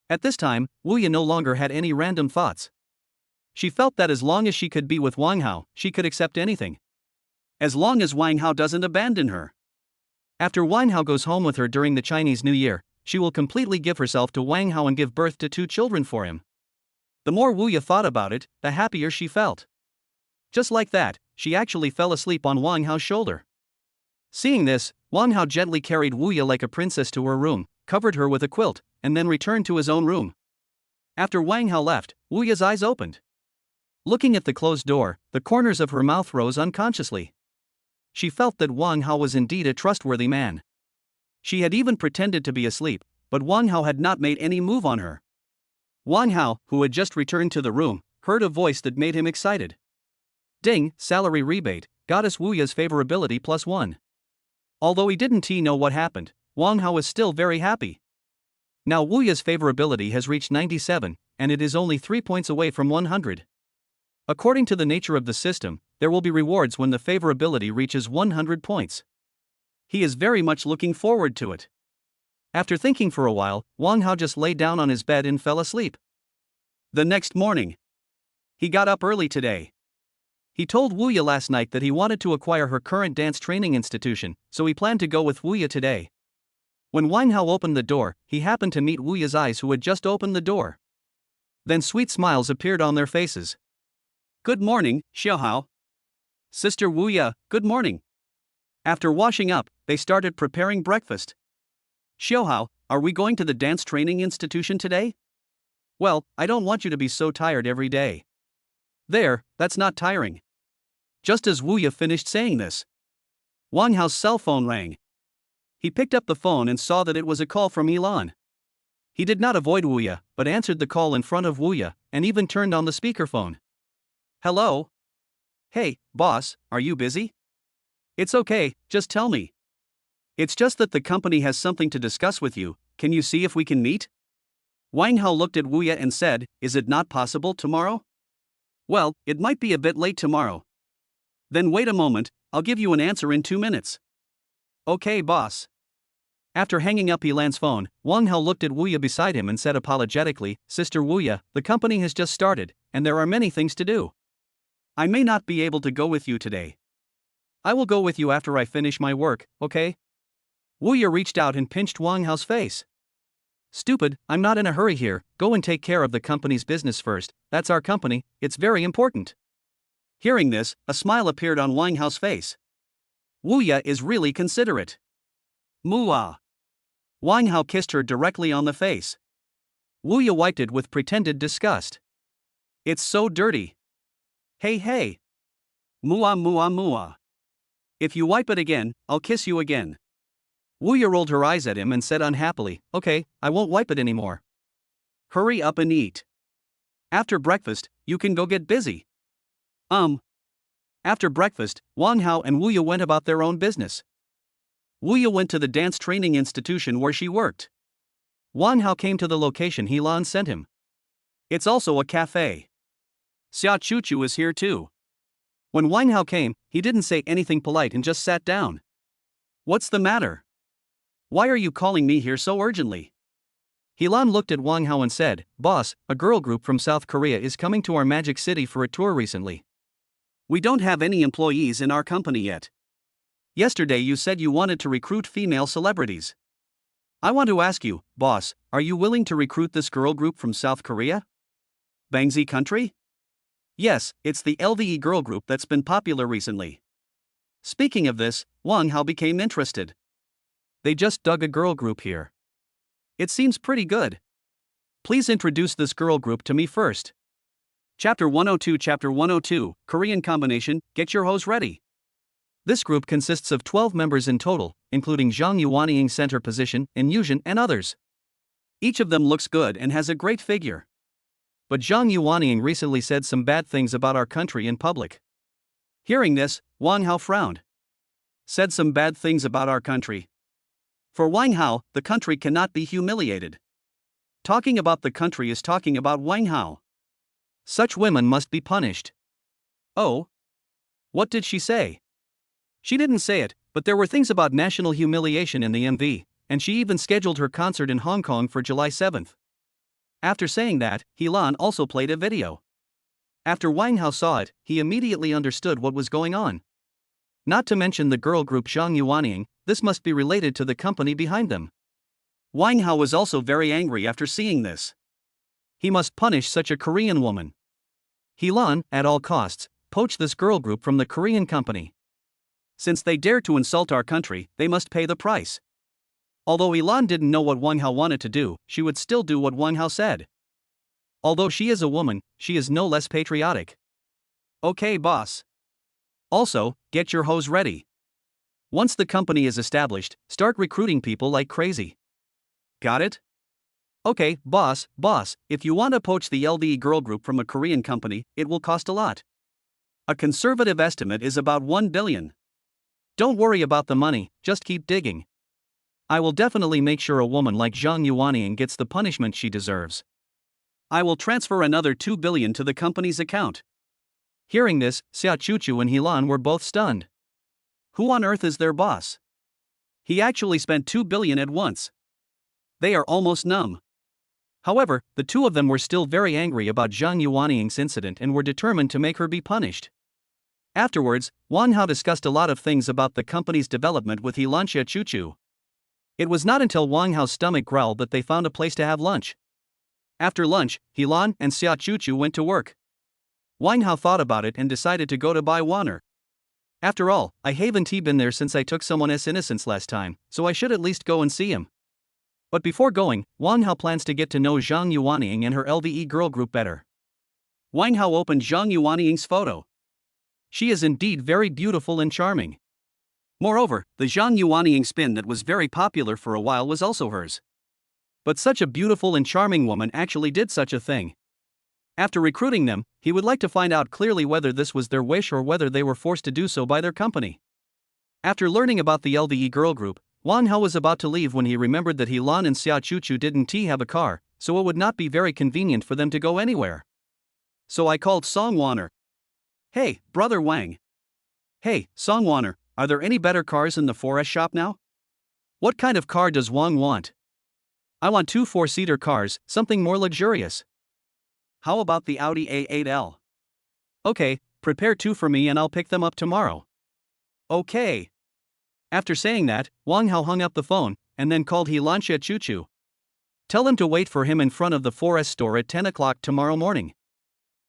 At this time, Wu Ye no longer had any random thoughts. She felt that as long as she could be with Wang Hao, she could accept anything. As long as Wang Hao doesn't abandon her. After Wang Hao goes home with her during the Chinese New Year, she will completely give herself to Wang Hao and give birth to 2 children for him. The more Wu Ye thought about it, the happier she felt. Just like that, she actually fell asleep on Wang Hao's shoulder. Seeing this, Wang Hao gently carried Wu Ye like a princess to her room, covered her with a quilt, and then returned to his own room. After Wang Hao left, Wu Ye's eyes opened. Looking at the closed door, the corners of her mouth rose unconsciously. She felt that Wang Hao was indeed a trustworthy man. She had even pretended to be asleep, but Wang Hao had not made any move on her. Wang Hao, who had just returned to the room, heard a voice that made him excited. Ding, salary rebate, Goddess Wu Ye's favorability +1. Although he didn't know what happened, Wang Hao is still very happy. Now Wu Ya's favorability has reached 97, and it is only 3 points away from 100. According to the nature of the system, there will be rewards when the favorability reaches 100 points. He is very much looking forward to it. After thinking for a while, Wang Hao just lay down on his bed and fell asleep. The next morning, he got up early today. He told Wu Ya last night that he wanted to acquire her current dance training institution, so he planned to go with Wu Ya today. When Wang Hao opened the door, he happened to meet Wu Ya's eyes, who had just opened the door. Then sweet smiles appeared on their faces. Good morning, Xiao Hao. Sister Wu Ya, good morning. After washing up, they started preparing breakfast. Xiao Hao, are we going to the dance training institution today? Well, I don't want you to be so tired every day. There, that's not tiring. Just as Wu Ya finished saying this, Wang Hao's cell phone rang. He picked up the phone and saw that it was a call from Elan. He did not avoid Wu Ya, but answered the call in front of Wu Ya, and even turned on the speakerphone. Hello? Hey, boss, are you busy? It's okay, just tell me. It's just that the company has something to discuss with you. Can you see if we can meet? Wang Hao looked at Wu Ya and said, is it not possible tomorrow? Well, it might be a bit late tomorrow. Then wait a moment, I'll give you an answer in 2 minutes. Okay, boss. After hanging up Elan's phone, Wang Hao looked at Wu Ya beside him and said apologetically, Sister Wu Ya, the company has just started, and there are many things to do. I may not be able to go with you today. I will go with you after I finish my work, okay? Wu Ya reached out and pinched Wang Hao's face. Stupid, I'm not in a hurry here, go and take care of the company's business first, that's our company, it's very important. Hearing this, a smile appeared on Wang Hao's face. Wu Ya is really considerate. Mua. Wang Hao kissed her directly on the face. Wu Ya wiped it with pretended disgust. It's so dirty. Hey hey. Mua mua mua. If you wipe it again, I'll kiss you again. Wu Ya rolled her eyes at him and said unhappily, okay, I won't wipe it anymore. Hurry up and eat. After breakfast, you can go get busy. After breakfast, Wang Hao and Wu Ya went about their own business. Wu Ya went to the dance training institution where she worked. Wang Hao came to the location Helan sent him. It's also a cafe. Xia Chuchu is here too. When Wang Hao came, he didn't say anything polite and just sat down. What's the matter? Why are you calling me here so urgently? Helan looked at Wang Hao and said, Boss, a girl group from South Korea is coming to our Magic City for a tour recently. We don't have any employees in our company yet. Yesterday you said you wanted to recruit female celebrities. I want to ask you, boss, are you willing to recruit this girl group from South Korea? Bangzi country? Yes, it's the LVE girl group that's been popular recently. Speaking of this, Wang Hao became interested. They just dug a girl group here. It seems pretty good. Please introduce this girl group to me first. Chapter 102 Korean Combination, get your hose ready. This group consists of 12 members in total, including Zhang Yuanying center position, and Yuzhen and others. Each of them looks good and has a great figure. But Zhang Yuanying recently said some bad things about our country in public. Hearing this, Wang Hao frowned. Said some bad things about our country. For Wang Hao, the country cannot be humiliated. Talking about the country is talking about Wang Hao. Such women must be punished. Oh? What did she say? She didn't say it, but there were things about national humiliation in the MV, and she even scheduled her concert in Hong Kong for July 7th. After saying that, Helan also played a video. After Wang Hao saw it, he immediately understood what was going on. Not to mention the girl group Zhang Yuanying, this must be related to the company behind them. Wang Hao was also very angry after seeing this. He must punish such a Korean woman. Helan, at all costs, poach this girl group from the Korean company. Since they dare to insult our country, they must pay the price. Although Helan didn't know what Wang Hao wanted to do, she would still do what Wang Hao said. Although she is a woman, she is no less patriotic. Okay, boss. Also, get your hose ready. Once the company is established, start recruiting people like crazy. Got it? Okay, boss, if you want to poach the LVE girl group from a Korean company, it will cost a lot. A conservative estimate is about 1 billion. Don't worry about the money, just keep digging. I will definitely make sure a woman like Zhang Yuanying gets the punishment she deserves. I will transfer another 2 billion to the company's account. Hearing this, Xia Chuchu and Helan were both stunned. Who on earth is their boss? He actually spent 2 billion at once. They are almost numb. However, the two of them were still very angry about Zhang Yuanying's incident and were determined to make her be punished. Afterwards, Wang Hao discussed a lot of things about the company's development with Helan Xia Chuchu. It was not until Wang Hao's stomach growled that they found a place to have lunch. After lunch, Helan and Xia Chuchu went to work. Wang Hao thought about it and decided to go to buy water. After all, I haven't been there since I took someone's innocence last time, so I should at least go and see him. But before going, Wang Hao plans to get to know Zhang Yuanying and her LVE girl group better. Wang Hao opened Zhang Yuanying's photo. She is indeed very beautiful and charming. Moreover, the Zhang Yuanying spin that was very popular for a while was also hers. But such a beautiful and charming woman actually did such a thing. After recruiting them, he would like to find out clearly whether this was their wish or whether they were forced to do so by their company. After learning about the LVE girl group, Wang Hao was about to leave when he remembered that Helan and Xia Chuchu didn't have a car, so it would not be very convenient for them to go anywhere. So I called Song Waner. Hey, brother Wang. Hey, Song Waner, are there any better cars in the 4S shop now? What kind of car does Wang want? I want 2 4-seater cars, something more luxurious. How about the Audi A8L? Okay, prepare 2 for me and I'll pick them up tomorrow. Okay. After saying that, Wang Hao hung up the phone, and then called Helan Xia Chuchu. Tell him to wait for him in front of the 4S store at 10 o'clock tomorrow morning.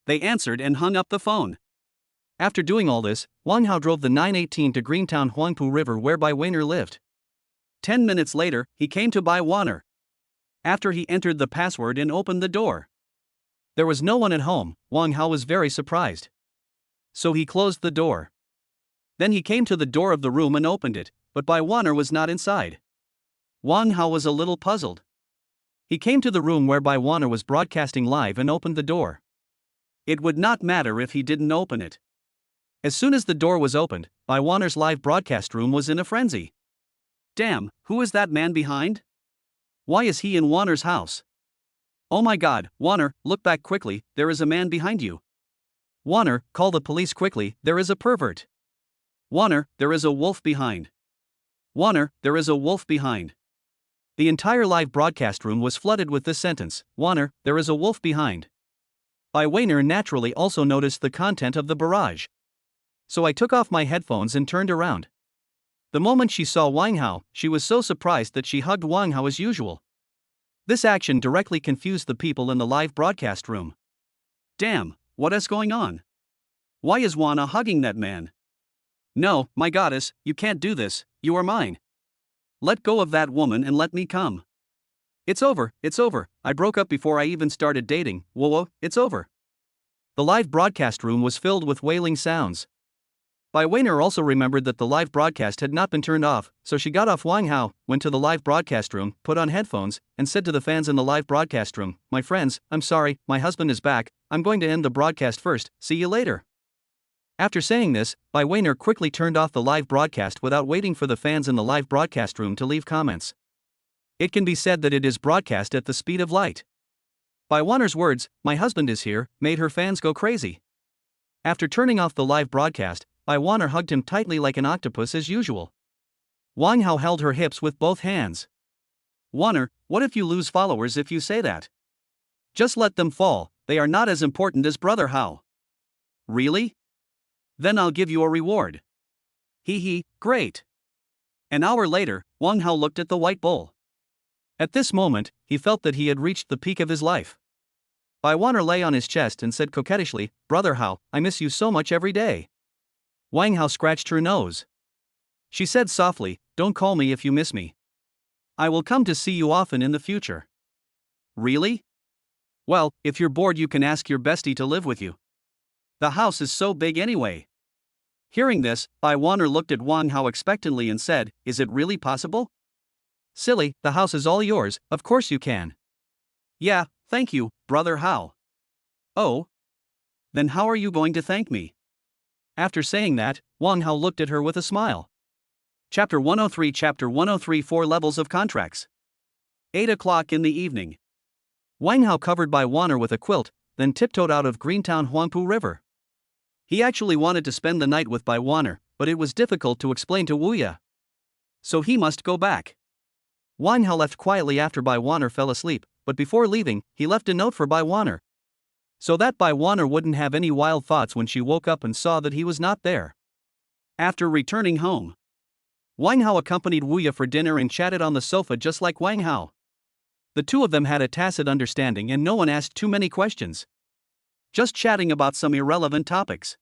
They answered and hung up the phone. After doing all this, Wang Hao drove the 918 to Greentown Huangpu River whereby Wainer lived. 10 minutes later, he came to buy water. After he entered the password and opened the door. There was no one at home. Wang Hao was very surprised. So he closed the door. Then he came to the door of the room and opened it, but Bai Waner was not inside. Wang Hao was a little puzzled. He came to the room where Bai Waner was broadcasting live and opened the door. It would not matter if he didn't open it. As soon as the door was opened, Bai Waner's live broadcast room was in a frenzy. Damn, who is that man behind? Why is he in Waner's house? Oh my god, Waner, look back quickly, there is a man behind you. Waner, call the police quickly, there is a pervert. Waner, there is a wolf behind. Waner, there is a wolf behind. The entire live broadcast room was flooded with this sentence, Waner, there is a wolf behind. Bai Waner naturally also noticed the content of the barrage. So I took off my headphones and turned around. The moment she saw Wang Hao, she was so surprised that she hugged Wang Hao as usual. This action directly confused the people in the live broadcast room. Damn, what is going on? Why is Wana hugging that man? No, my goddess, you can't do this, you are mine. Let go of that woman and let me come. It's over, I broke up before I even started dating, whoa, it's over. The live broadcast room was filled with wailing sounds. Bai Wainer also remembered that the live broadcast had not been turned off, so she got off Wang Hao, went to the live broadcast room, put on headphones, and said to the fans in the live broadcast room, "My friends, I'm sorry, my husband is back, I'm going to end the broadcast first, see you later." After saying this, Bai Wainer quickly turned off the live broadcast without waiting for the fans in the live broadcast room to leave comments. It can be said that it is broadcast at the speed of light. Bai Wainer's words, "My husband is here," made her fans go crazy. After turning off the live broadcast, Bai Waner hugged him tightly like an octopus as usual. Wang Hao held her hips with both hands. Waner, what if you lose followers if you say that? Just let them fall, they are not as important as Brother Hao. Really? Then I'll give you a reward. Hee, great. An hour later, Wang Hao looked at the white bull. At this moment, he felt that he had reached the peak of his life. Bai Waner lay on his chest and said coquettishly, "Brother Hao, I miss you so much every day." Wang Hao scratched her nose. She said softly, "Don't call me if you miss me. I will come to see you often in the future." Really? Well, if you're bored you can ask your bestie to live with you. The house is so big anyway. Hearing this, Bai Waner looked at Wang Hao expectantly and said, "Is it really possible?" "Silly, the house is all yours, of course you can." "Yeah, thank you, Brother Hao." "Oh? Then how are you going to thank me?" After saying that, Wang Hao looked at her with a smile. Chapter 103 Chapter 103 4 Levels of Contracts. 8 o'clock in the evening. Wang Hao covered Bai Waner with a quilt, then tiptoed out of Greentown Huangpu River. He actually wanted to spend the night with Bai Waner, but it was difficult to explain to Wu Ye. So he must go back. Wang Hao left quietly after Bai Waner fell asleep, but before leaving, he left a note for Bai Waner, so that Bai Waner wouldn't have any wild thoughts when she woke up and saw that he was not there. After returning home, Wang Hao accompanied Wu Ye for dinner and chatted on the sofa just like Wang Hao. The two of them had a tacit understanding and no one asked too many questions. Just chatting about some irrelevant topics.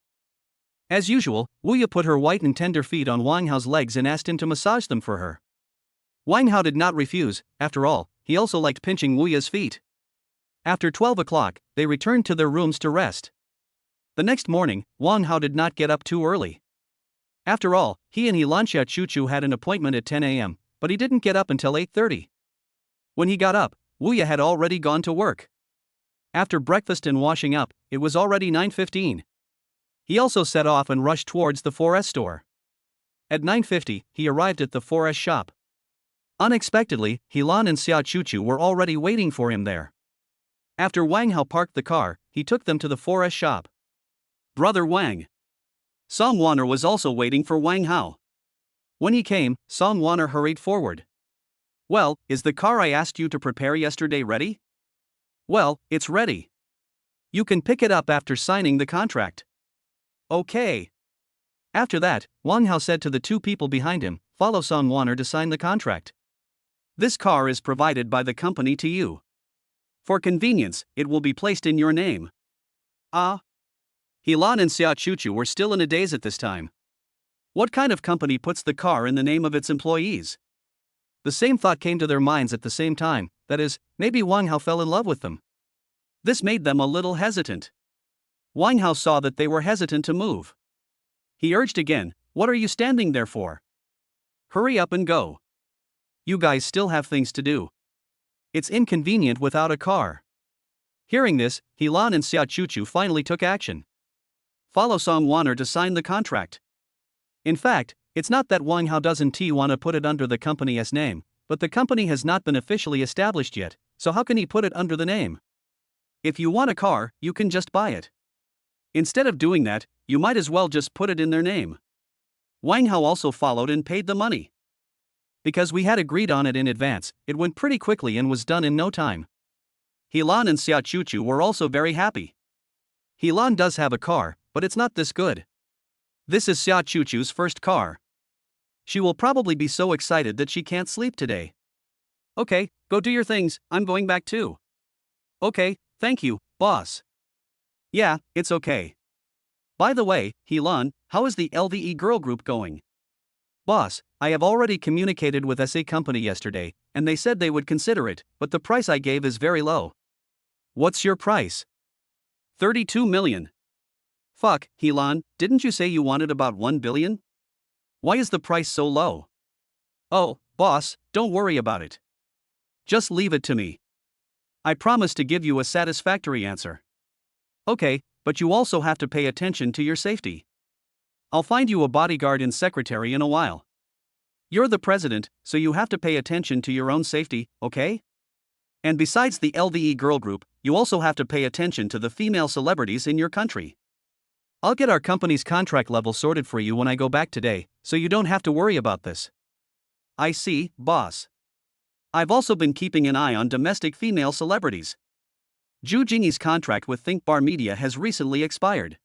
As usual, Wu Ye put her white and tender feet on Wang Hao's legs and asked him to massage them for her. Wang Hao did not refuse. After all, he also liked pinching Wu Ye's feet. After 12 o'clock, they returned to their rooms to rest. The next morning, Wang Hao did not get up too early. After all, he and Xia Chuchu had an appointment at 10 a.m., but he didn't get up until 8:30. When he got up, Wu Ye had already gone to work. After breakfast and washing up, it was already 9:15. He also set off and rushed towards the 4S store. At 9:50, he arrived at the 4S shop. Unexpectedly, Helan and Xia Chuchu were already waiting for him there. After Wang Hao parked the car, he took them to the 4S shop. Brother Wang. Song Waner was also waiting for Wang Hao. When he came, Song Waner hurried forward. Well, is the car I asked you to prepare yesterday ready? Well, it's ready. You can pick it up after signing the contract. Okay. After that, Wang Hao said to the two people behind him, follow Song Waner to sign the contract. This car is provided by the company to you. For convenience, it will be placed in your name. Ah. Helan and Xia Chuchu were still in a daze at this time. What kind of company puts the car in the name of its employees? The same thought came to their minds at the same time, that is, maybe Wang Hao fell in love with them. This made them a little hesitant. Wang Hao saw that they were hesitant to move. He urged again, what are you standing there for? Hurry up and go. You guys still have things to do. It's inconvenient without a car. Hearing this, Helan and Xia Chuchu finally took action. Follow Song Waner to sign the contract. In fact, it's not that Wang Hao doesn't want to put it under the company's name, but the company has not been officially established yet, so how can he put it under the name? If you want a car, you can just buy it. Instead of doing that, you might as well just put it in their name. Wang Hao also followed and paid the money. Because we had agreed on it in advance, it went pretty quickly and was done in no time. Helan and Xia Chuchu were also very happy. Helan does have a car, but it's not this good. This is Xia Chuchu's first car. She will probably be so excited that she can't sleep today. Okay, go do your things, I'm going back too. Okay, thank you, boss. Yeah, it's okay. By the way, Helan, how is the LVE girl group going? Boss, I have already communicated with SA Company yesterday, and they said they would consider it, but the price I gave is very low. What's your price? 32 million. Fuck, Helan, didn't you say you wanted about 1 billion? Why is the price so low? Oh, boss, don't worry about it. Just leave it to me. I promise to give you a satisfactory answer. Okay, but you also have to pay attention to your safety. I'll find you a bodyguard and secretary in a while. You're the president, so you have to pay attention to your own safety, okay? And besides the LVE girl group, you also have to pay attention to the female celebrities in your country. I'll get our company's contract level sorted for you when I go back today, so you don't have to worry about this. I see, boss. I've also been keeping an eye on domestic female celebrities. Zhu Jingyi's contract with Think Bar Media has recently expired.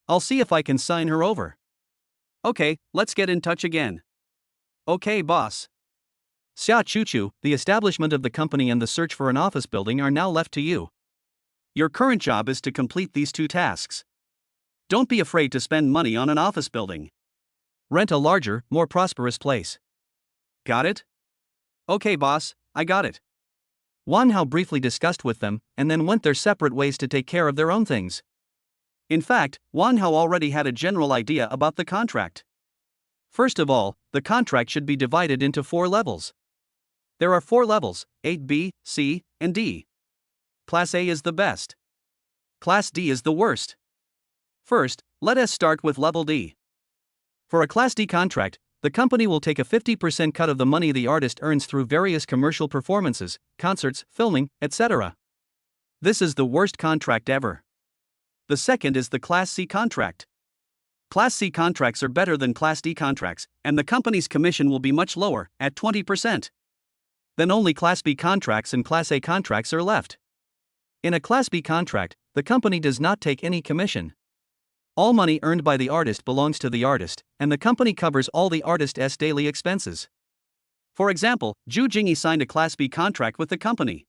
I'll see if I can sign her over. Okay, let's get in touch again. Okay, boss. Xia Chuchu, the establishment of the company and the search for an office building are now left to you. Your current job is to complete these two tasks. Don't be afraid to spend money on an office building. Rent a larger, more prosperous place. Got it? Okay, boss, I got it. Wang Hao briefly discussed with them, and then went their separate ways to take care of their own things. In fact, Wang Hao already had a general idea about the contract. First of all, the contract should be divided into 4 levels. There are 4 levels, A, B, C, and D. Class A is the best. Class D is the worst. First, let us start with level D. For a Class D contract, the company will take a 50% cut of the money the artist earns through various commercial performances, concerts, filming, etc. This is the worst contract ever. The second is the Class C contract. Class C contracts are better than Class D contracts, and the company's commission will be much lower, at 20%. Then only Class B contracts and Class A contracts are left. In a Class B contract, the company does not take any commission. All money earned by the artist belongs to the artist, and the company covers all the artist's daily expenses. For example, Zhu Jingyi signed a Class B contract with the company.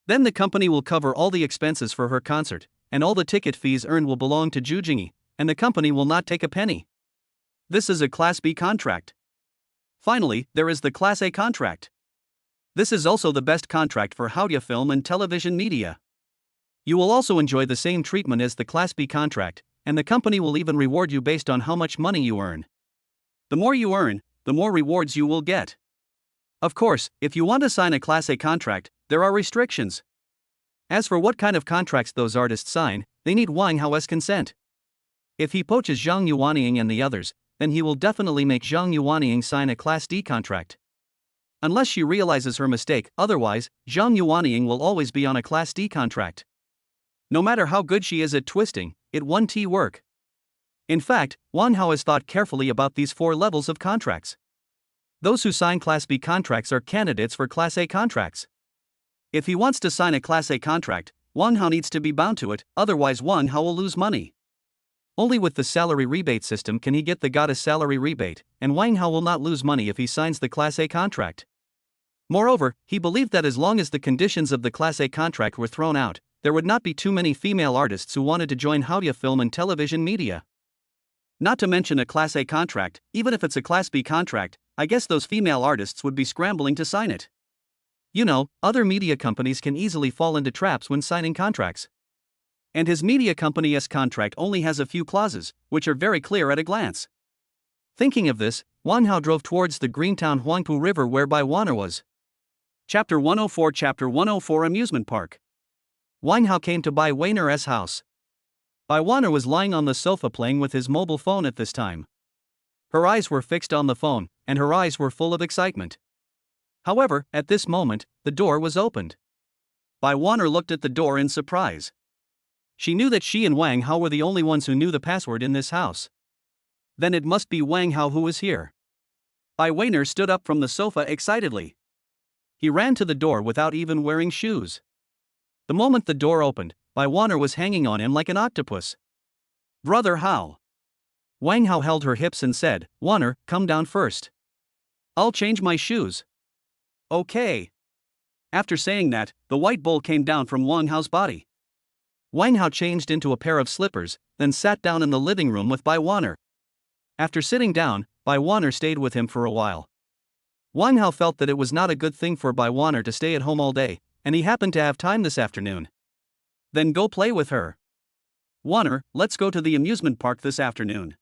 Then the company will cover all the expenses for her concert, and all the ticket fees earned will belong to Zhu Jingyi, and the company will not take a penny. This is a Class B contract. Finally, there is the Class A contract. This is also the best contract for Haudia film and television media. You will also enjoy the same treatment as the Class B contract, and the company will even reward you based on how much money you earn. The more you earn, the more rewards you will get. Of course, if you want to sign a Class A contract, there are restrictions. As for what kind of contracts those artists sign, they need Wang Hao's consent. If he poaches Zhang Yuanying and the others, then he will definitely make Zhang Yuanying sign a Class D contract. Unless she realizes her mistake, otherwise, Zhang Yuanying will always be on a Class D contract. No matter how good she is at twisting, it won't work. In fact, Wang Hao has thought carefully about these 4 levels of contracts. Those who sign Class B contracts are candidates for Class A contracts. If he wants to sign a Class A contract, Wang Hao needs to be bound to it, otherwise Wang Hao will lose money. Only with the salary rebate system can he get the goddess salary rebate, and Wang Hao will not lose money if he signs the Class A contract. Moreover, he believed that as long as the conditions of the Class A contract were thrown out, there would not be too many female artists who wanted to join Haudia film and television media. Not to mention a Class A contract, even if it's a Class B contract, I guess those female artists would be scrambling to sign it. You know, other media companies can easily fall into traps when signing contracts. And his media company's contract only has a few clauses, which are very clear at a glance. Thinking of this, Wang Hao drove towards the Greentown Huangpu River where Bai Wanner was. Chapter 104 Amusement Park. Wang Hao came to Bai Wanner's house. Bai Wanner was lying on the sofa playing with his mobile phone at this time. Her eyes were fixed on the phone, and her eyes were full of excitement. However, at this moment, the door was opened. Bai Wanner looked at the door in surprise. She knew that she and Wang Hao were the only ones who knew the password in this house. Then it must be Wang Hao who was here. Bai Wanner stood up from the sofa excitedly. He ran to the door without even wearing shoes. The moment the door opened, Bai Wanner was hanging on him like an octopus. "Brother Hao." Wang Hao held her hips and said, "Wanner, come down first. I'll change my shoes." "Okay." After saying that, the white bowl came down from Wang Hao's body. Wang Hao changed into a pair of slippers, then sat down in the living room with Bai Wanner. After sitting down, Bai Wanner stayed with him for a while. Wang Hao felt that it was not a good thing for Bai Wanner to stay at home all day, and he happened to have time this afternoon. "Then go play with her. Wanner, let's go to the amusement park this afternoon."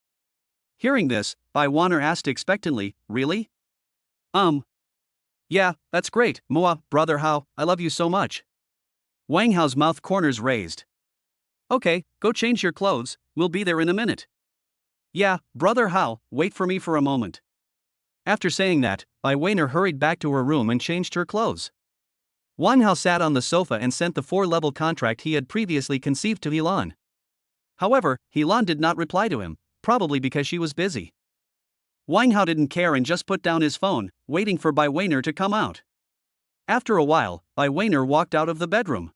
Hearing this, Bai Wanner asked expectantly, "Really?" Yeah, that's great, Moa, brother Hao, I love you so much." Wang Hao's mouth corners raised. "Okay, go change your clothes, we'll be there in a minute." "Yeah, brother Hao, wait for me for a moment." After saying that, Bai Wanner hurried back to her room and changed her clothes. Wang Hao sat on the sofa and sent the 4-level contract he had previously conceived to Helan. However, Helan did not reply to him, probably because she was busy. Wang Hao didn't care and just put down his phone, waiting for Bai Wanner to come out. After a while, Bai Wanner walked out of the bedroom.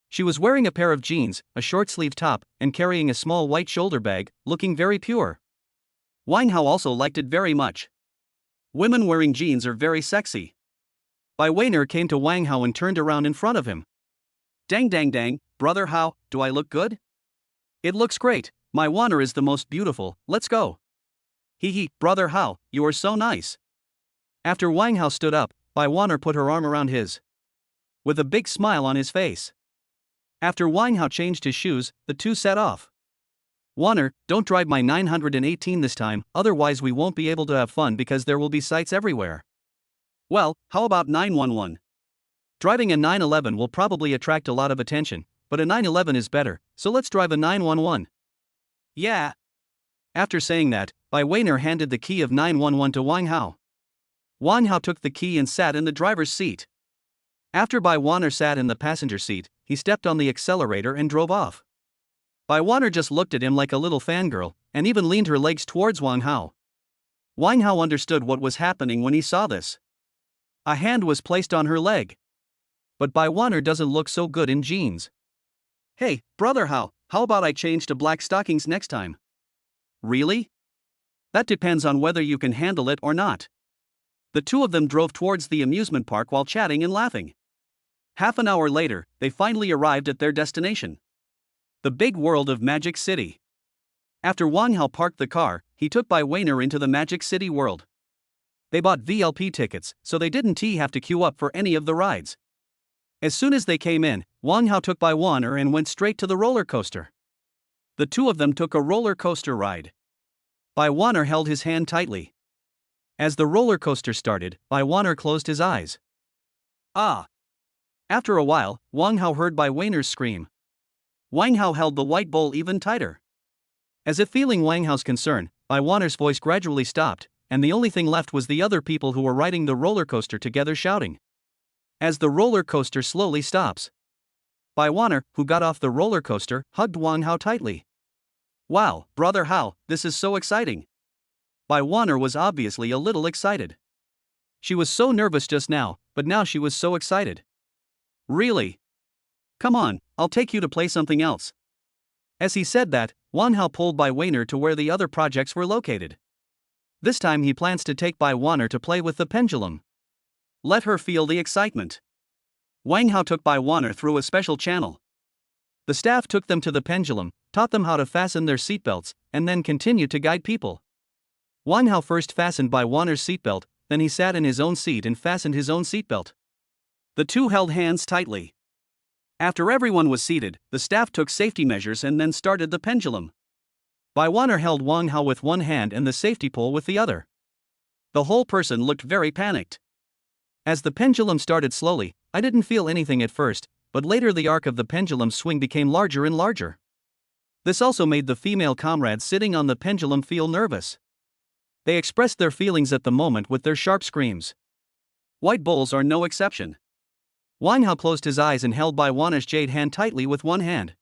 She was wearing a pair of jeans, a short-sleeved top, and carrying a small white shoulder bag, looking very pure. Wang Hao also liked it very much. Women wearing jeans are very sexy. Bai Wanner came to Wang Hao and turned around in front of him. "Dang dang dang, brother Hao, do I look good?" "It looks great, my Wanner is the most beautiful, let's go." "Hee, brother Hao, you are so nice." After Wang Hao stood up, Bai Wanner put her arm around his, with a big smile on his face. After Wang Hao changed his shoes, the two set off. "Wanner, don't drive my 918 this time, otherwise we won't be able to have fun because there will be sights everywhere." "Well, how about 911? Driving a 911 will probably attract a lot of attention, but a 911 is better, so let's drive a 911. "Yeah." After saying that, Bai Weiner handed the key of 911 to Wang Hao. Wang Hao took the key and sat in the driver's seat. After Bai Weiner sat in the passenger seat, he stepped on the accelerator and drove off. Bai Weiner just looked at him like a little fangirl, and even leaned her legs towards Wang Hao. Wang Hao understood what was happening when he saw this. A hand was placed on her leg. But Bai Weiner doesn't look so good in jeans. Hey, brother Hao, how about I change to black stockings next time? Really? That depends on whether you can handle it or not. The two of them drove towards the amusement park while chatting and laughing. Half an hour later, they finally arrived at their destination. The big world of Magic City. After Wang Hao parked the car, he took Bai Weiner into the Magic City world. They bought VLP tickets, so they didn't have to queue up for any of the rides. As soon as they came in, Wang Hao took Bai Weiner and went straight to the roller coaster. The two of them took a roller coaster ride. Bai Weiner held his hand tightly. As the roller coaster started, Bai Weiner closed his eyes. Ah! After a while, Wang Hao heard Bai Weiner's scream. Wang Hao held the white bowl even tighter. As if feeling Wang Hao's concern, Bai Weiner's voice gradually stopped, and the only thing left was the other people who were riding the roller coaster together shouting. As the roller coaster slowly stops, Bai Weiner, who got off the roller coaster, hugged Wang Hao tightly. Wow, brother Hao, this is so exciting. Bai Weiner was obviously a little excited. She was so nervous just now, but now she was so excited. Really? Come on, I'll take you to play something else. As he said that, Wang Hao pulled Bai Weiner to where the other projects were located. This time he plans to take Bai Weiner to play with the pendulum. Let her feel the excitement. Wang Hao took Bai Weiner through a special channel. The staff took them to the pendulum, taught them how to fasten their seatbelts, and then continued to guide people. Wang Hao first fastened Bai Weiner's seatbelt, then he sat in his own seat and fastened his own seatbelt. The two held hands tightly. After everyone was seated, the staff took safety measures and then started the pendulum. Bai Weiner held Wang Hao with one hand and the safety pole with the other. The whole person looked very panicked. As the pendulum started slowly, I didn't feel anything at first, but later the arc of the pendulum swing became larger and larger. This also made the female comrades sitting on the pendulum feel nervous. They expressed their feelings at the moment with their sharp screams. White bulls are no exception. Wang Hao closed his eyes and held Bai Weiner's jade hand tightly with one hand.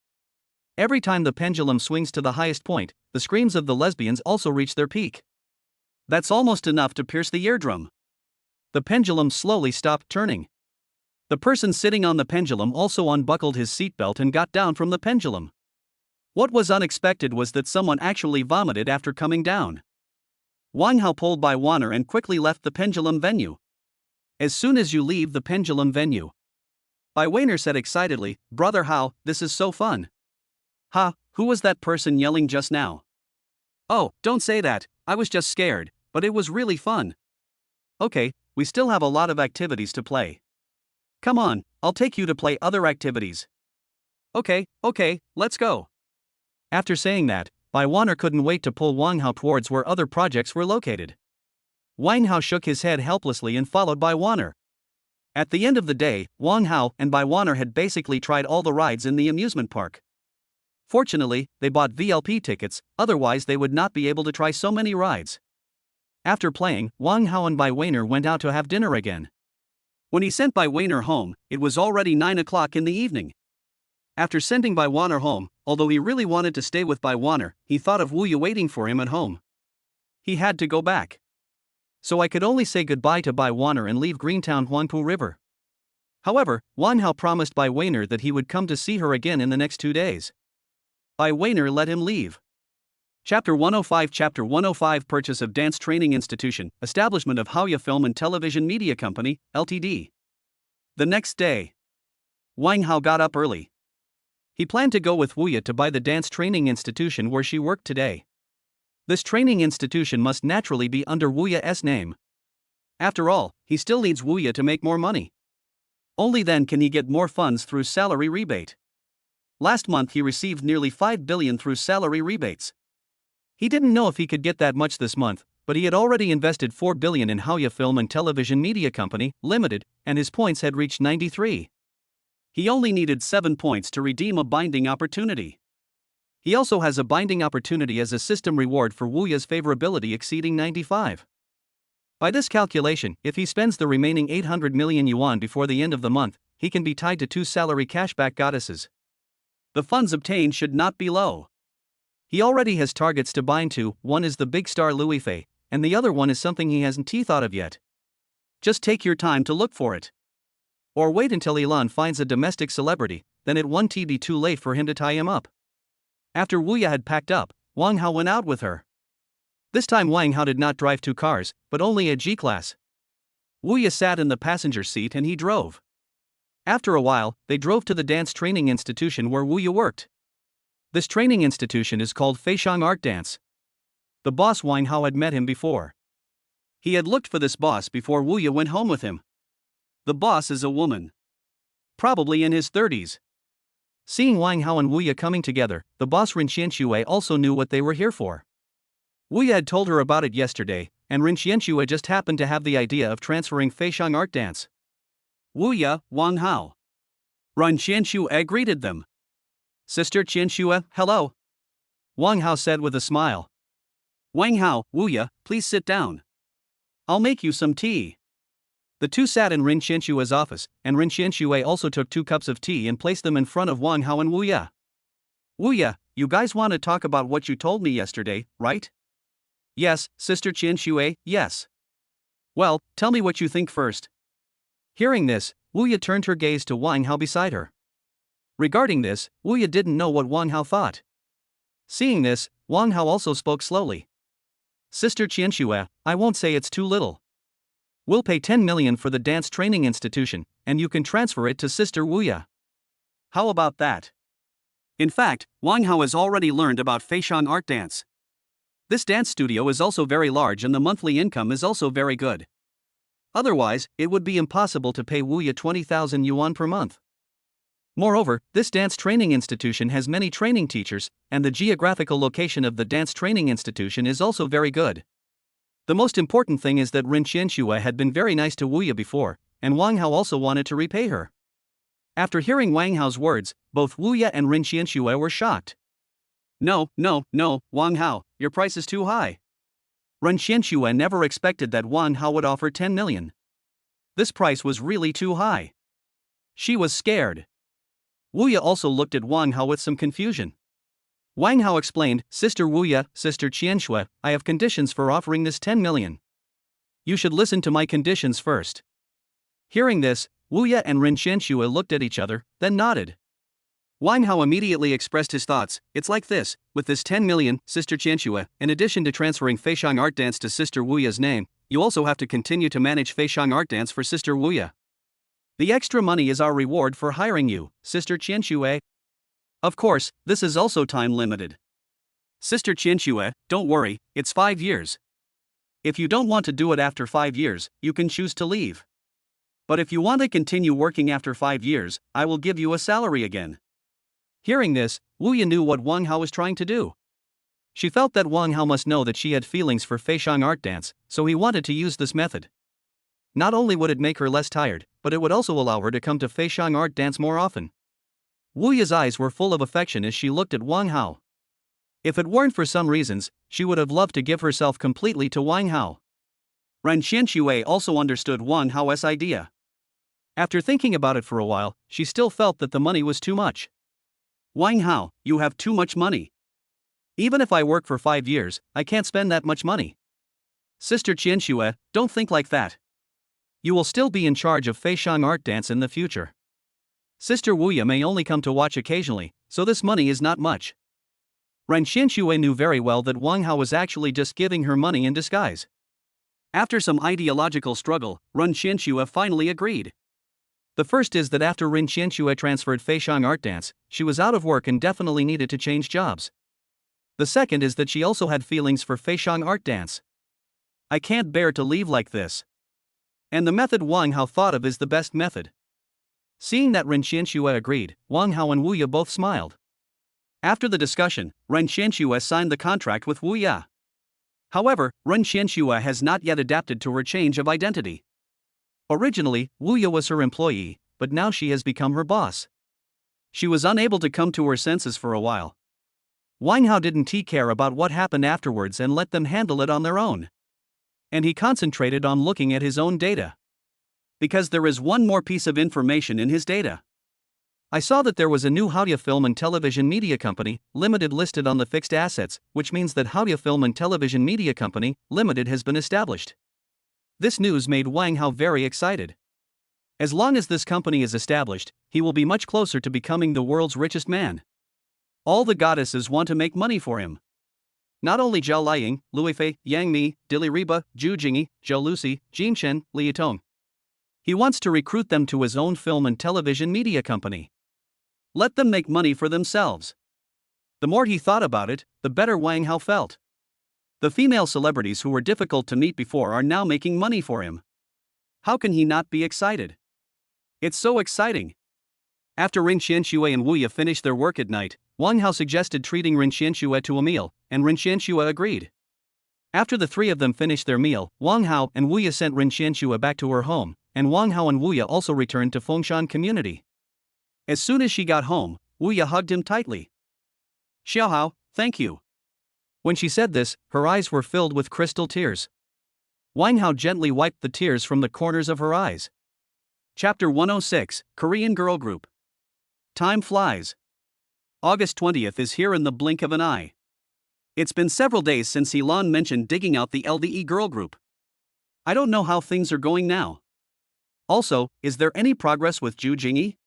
Every time the pendulum swings to the highest point, the screams of the lesbians also reach their peak. That's almost enough to pierce the eardrum. The pendulum slowly stopped turning. The person sitting on the pendulum also unbuckled his seatbelt and got down from the pendulum. What was unexpected was that someone actually vomited after coming down. Wang Hao pulled Bai Weiner and quickly left the pendulum venue. As soon as you leave the pendulum venue, Bai Weiner said excitedly, Brother Hao, this is so fun. Ha, who was that person yelling just now? Oh, don't say that, I was just scared, but it was really fun. Okay, we still have a lot of activities to play. Come on, I'll take you to play other activities. Okay, let's go. After saying that, Bai Weiner couldn't wait to pull Wang Hao towards where other projects were located. Wang Hao shook his head helplessly and followed Bai Weiner. At the end of the day, Wang Hao and Bai Weiner had basically tried all the rides in the amusement park. Fortunately, they bought VLP tickets, otherwise they would not be able to try so many rides. After playing, Wang Hao and Bai Weiner went out to have dinner again. When he sent Bai Weiner home, it was already 9 o'clock in the evening. After sending Bai Weiner home, although he really wanted to stay with Bai Weiner, he thought of Wu Yu waiting for him at home. He had to go back. So I could only say goodbye to Bai Weiner and leave Greentown Huangpu River. However, Wang Hao promised Bai Weiner that he would come to see her again in the next 2 days. Bai Weiner let him leave. Chapter 105 Purchase of Dance Training Institution, Establishment of Haoya Film and Television Media Company, Ltd. The next day, Wang Hao got up early. He planned to go with Wu Yu to buy the dance training institution where she worked today. This training institution must naturally be under Wu Yu's name. After all, he still needs Wu Yu to make more money. Only then can he get more funds through salary rebate. Last month he received nearly 5 billion through salary rebates. He didn't know if he could get that much this month, but he had already invested 4 billion in Haoya Film and Television Media Company, Limited, and his points had reached 93. He only needed 7 points to redeem a binding opportunity. He also has a binding opportunity as a system reward for Wu Ya's favorability exceeding 95. By this calculation, if he spends the remaining 800 million yuan before the end of the month, he can be tied to 2 salary cashback goddesses. The funds obtained should not be low. He already has targets to bind to, one is the big star Louis Fei, and the other one is something he hasn't thought of yet. Just take your time to look for it. Or wait until Elon finds a domestic celebrity, then it won't be too late for him to tie him up. After Wu Ya had packed up, Wang Hao went out with her. This time Wang Hao did not drive 2 cars, but only a G-Class. Wu Ya sat in the passenger seat and he drove. After a while, they drove to the dance training institution where Wu Ya worked. This training institution is called Feixiang Art Dance. The boss Wang Hao had met him before. He had looked for this boss before Wu Ya went home with him. The boss is a woman. Probably in his 30s. Seeing Wang Hao and Wu Ya coming together, the boss Ren Xianxue also knew what they were here for. Wu Ya had told her about it yesterday, and Ren Xianxue just happened to have the idea of transferring Feixiang Art Dance. Wu Ya, Wang Hao. Ren Xianxue greeted them. Sister Qianxue, hello. Wang Hao said with a smile. Wang Hao, Wu Ya, please sit down. I'll make you some tea. The two sat in Ren Qianxue's office, and Ren Xianxue also took 2 cups of tea and placed them in front of Wang Hao and Wu Ya. Wu Ya, you guys want to talk about what you told me yesterday, right? Yes, Sister Qianxue, yes. Well, tell me what you think first. Hearing this, Wu Ya turned her gaze to Wang Hao beside her. Regarding this, Wu Ya didn't know what Wang Hao thought. Seeing this, Wang Hao also spoke slowly. Sister Qianxue, I won't say it's too little. We'll pay 10 million for the dance training institution, and you can transfer it to Sister Wu Ya. How about that? In fact, Wang Hao has already learned about Feixiang Art Dance. This dance studio is also very large and the monthly income is also very good. Otherwise, it would be impossible to pay Wu Ya 20,000 yuan per month. Moreover, this dance training institution has many training teachers, and the geographical location of the dance training institution is also very good. The most important thing is that Ren Xianxue had been very nice to Wu Ya before, and Wang Hao also wanted to repay her. After hearing Wang Hao's words, both Wu Ya and Ren Xianxue were shocked. No, Wang Hao, your price is too high. Ren Xianxue never expected that Wang Hao would offer 10 million. This price was really too high. She was scared. Wu Ya also looked at Wang Hao with some confusion. Wang Hao explained, Sister Wu Ya, Sister Qianxue, I have conditions for offering this 10 million. You should listen to my conditions first. Hearing this, Wu Ya and Ren Xianxue looked at each other, then nodded. Wang Hao immediately expressed his thoughts. It's like this, with this 10 million, Sister Qianxue, in addition to transferring Feixiang Art Dance to Sister Wu Ya's name, you also have to continue to manage Feixiang Art Dance for Sister Wu Ya. The extra money is our reward for hiring you, Sister Qianxue. Of course, this is also time limited. Sister Qianxue, don't worry, it's 5 years. If you don't want to do it after 5 years, you can choose to leave. But if you want to continue working after 5 years, I will give you a salary again. Hearing this, Wu Ya knew what Wang Hao was trying to do. She felt that Wang Hao must know that she had feelings for Feixiang Art Dance, so he wanted to use this method. Not only would it make her less tired, but it would also allow her to come to Feixiang Art Dance more often. Wu Ya's eyes were full of affection as she looked at Wang Hao. If it weren't for some reasons, she would have loved to give herself completely to Wang Hao. Ren Xianxue also understood Wang Hao's idea. After thinking about it for a while, she still felt that the money was too much. Wang Hao, you have too much money. Even if I work for 5 years, I can't spend that much money. Sister Qianxue, don't think like that. You will still be in charge of Feixiang Art Dance in the future. Sister Wu Ya may only come to watch occasionally, so this money is not much. Ren Xianxue knew very well that Wang Hao was actually just giving her money in disguise. After some ideological struggle, Ren Xianxue finally agreed. The first is that after Ren Xianxue transferred Feixiang Art Dance, she was out of work and definitely needed to change jobs. The second is that she also had feelings for Feixiang Art Dance. I can't bear to leave like this. And the method Wang Hao thought of is the best method. Seeing that Ren Xianxue agreed, Wang Hao and Wu Ya both smiled. After the discussion, Ren Xianxue signed the contract with Wu Ya. However, Ren Xianxue has not yet adapted to her change of identity. Originally, Wu Ya was her employee, but now she has become her boss. She was unable to come to her senses for a while. Wang Hao didn't care about what happened afterwards and let them handle it on their own. And he concentrated on looking at his own data. Because there is one more piece of information in his data. I saw that there was a new Haodia Film and Television Media Company, Limited listed on the fixed assets, which means that Haodia Film and Television Media Company, Limited has been established. This news made Wang Hao very excited. As long as this company is established, he will be much closer to becoming the world's richest man. All the goddesses want to make money for him. Not only Zhao Liying, Lui Fei, Yang Mi, Dili Riba, Zhu Jingyi, Zhou Lucy, Jin Chen, Li Yitong. He wants to recruit them to his own film and television media company. Let them make money for themselves. The more he thought about it, the better Wang Hao felt. The female celebrities who were difficult to meet before are now making money for him. How can he not be excited? It's so exciting. After Rin Xianxue and Wu Ye finished their work at night, Wang Hao suggested treating Rin Xianxue to a meal, and Rin Xianxue agreed. After the three of them finished their meal, Wang Hao and Wu Ye sent Rin Xianxue back to her home, and Wang Hao and Wu Ye also returned to Fengshan community. As soon as she got home, Wu Ye hugged him tightly. Xiaohao, thank you. When she said this, her eyes were filled with crystal tears. Wang Hao gently wiped the tears from the corners of her eyes. Chapter 106, Korean Girl Group. Time flies. August 20th is here in the blink of an eye. It's been several days since Elon mentioned digging out the LDE girl group. I don't know how things are going now. Also, is there any progress with Zhu Jingyi?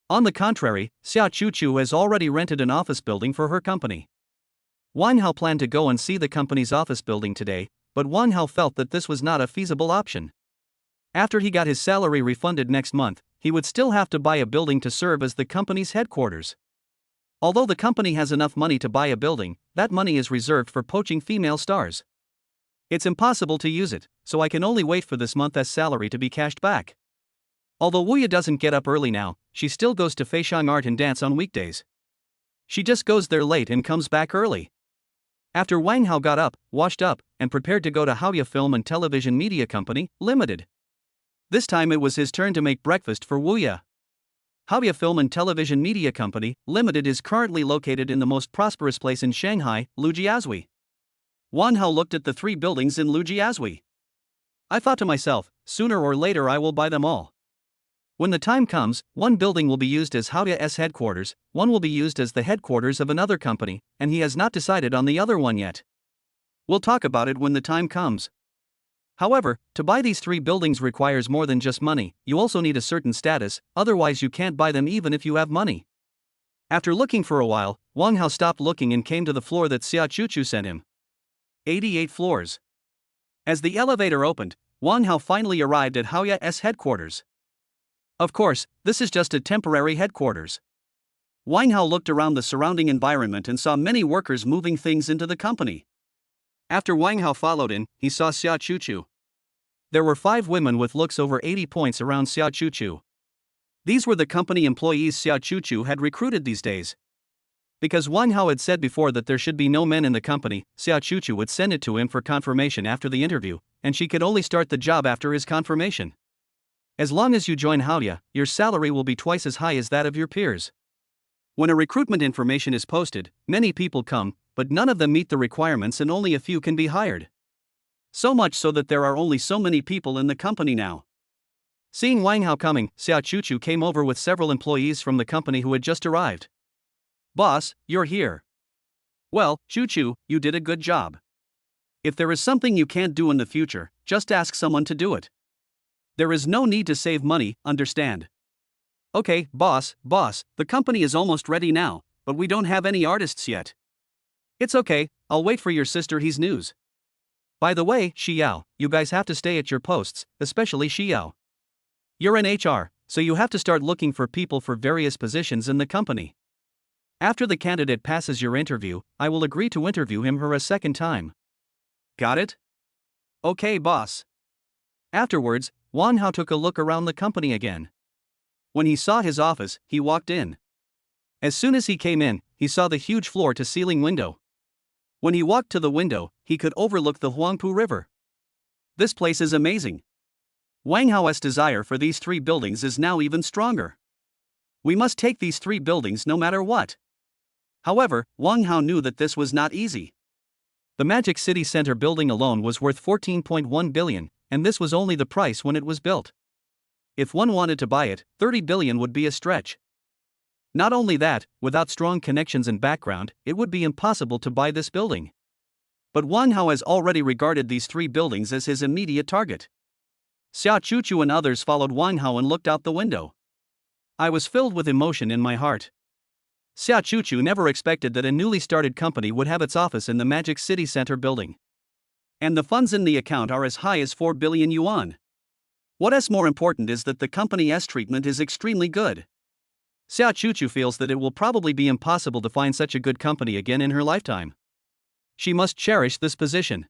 On the contrary, Xia Chuchu has already rented an office building for her company. Wang Hao planned to go and see the company's office building today, but Wang Hao felt that this was not a feasible option. After he got his salary refunded next month, he would still have to buy a building to serve as the company's headquarters. Although the company has enough money to buy a building, that money is reserved for poaching female stars. It's impossible to use it, so I can only wait for this month's salary to be cashed back. Although Wu Ye doesn't get up early now, she still goes to Feixiang Art and Dance on weekdays. She just goes there late and comes back early. After Wang Hao got up, washed up, and prepared to go to Haodia Film and Television Media Company, Limited. This time it was his turn to make breakfast for Wu Ye. Haodia Film and Television Media Company, Limited is currently located in the most prosperous place in Shanghai, Lujiazui. Wang Hao looked at the three buildings in Lujiazui. I thought to myself, sooner or later I will buy them all. When the time comes, one building will be used as Haodia's headquarters, one will be used as the headquarters of another company, and he has not decided on the other one yet. We'll talk about it when the time comes. However, to buy these three buildings requires more than just money, you also need a certain status, otherwise you can't buy them even if you have money. After looking for a while, Wang Hao stopped looking and came to the floor that Xia Chuchu sent him. 88 floors. As the elevator opened, Wang Hao finally arrived at Haoya's headquarters. Of course, this is just a temporary headquarters. Wang Hao looked around the surrounding environment and saw many workers moving things into the company. After Wang Hao followed in, he saw Xia Chuchu. There were 5 women with looks over 80 points around Xia Chuchu. These were the company employees Xia Chuchu had recruited these days. Because Wang Hao had said before that there should be no men in the company, Xia Chuchu would send it to him for confirmation after the interview, and she could only start the job after his confirmation. As long as you join Haodia, your salary will be twice as high as that of your peers. When a recruitment information is posted, many people come, but none of them meet the requirements and only a few can be hired. So much so that there are only so many people in the company now. Seeing Wang Hao coming, Xia Chuchu came over with several employees from the company who had just arrived. Boss, you're here. Well, Chuchu, you did a good job. If there is something you can't do in the future, just ask someone to do it. There is no need to save money, understand? Okay, boss, the company is almost ready now, but we don't have any artists yet. It's okay, I'll wait for your sister He's news. By the way, Xiao, you guys have to stay at your posts, especially Xiao. You're in HR, so you have to start looking for people for various positions in the company. After the candidate passes your interview, I will agree to interview him her a second time. Got it? Okay, boss. Afterwards, Wang Hao took a look around the company again. When he saw his office, he walked in. As soon as he came in, he saw the huge floor-to-ceiling window. When he walked to the window, he could overlook the Huangpu River. This place is amazing. Wang Hao's desire for these 3 buildings is now even stronger. We must take these 3 buildings no matter what. However, Wang Hao knew that this was not easy. The Magic City Center building alone was worth 14.1 billion, and this was only the price when it was built. If one wanted to buy it, 30 billion would be a stretch. Not only that, without strong connections and background, it would be impossible to buy this building. But Wang Hao has already regarded these 3 buildings as his immediate target. Xia Chuchu and others followed Wang Hao and looked out the window. I was filled with emotion in my heart. Xia Chuchu never expected that a newly started company would have its office in the Magic City Center building. And the funds in the account are as high as 4 billion yuan. What is more important is that the company's treatment is extremely good. Xia Chuchu feels that it will probably be impossible to find such a good company again in her lifetime. She must cherish this position.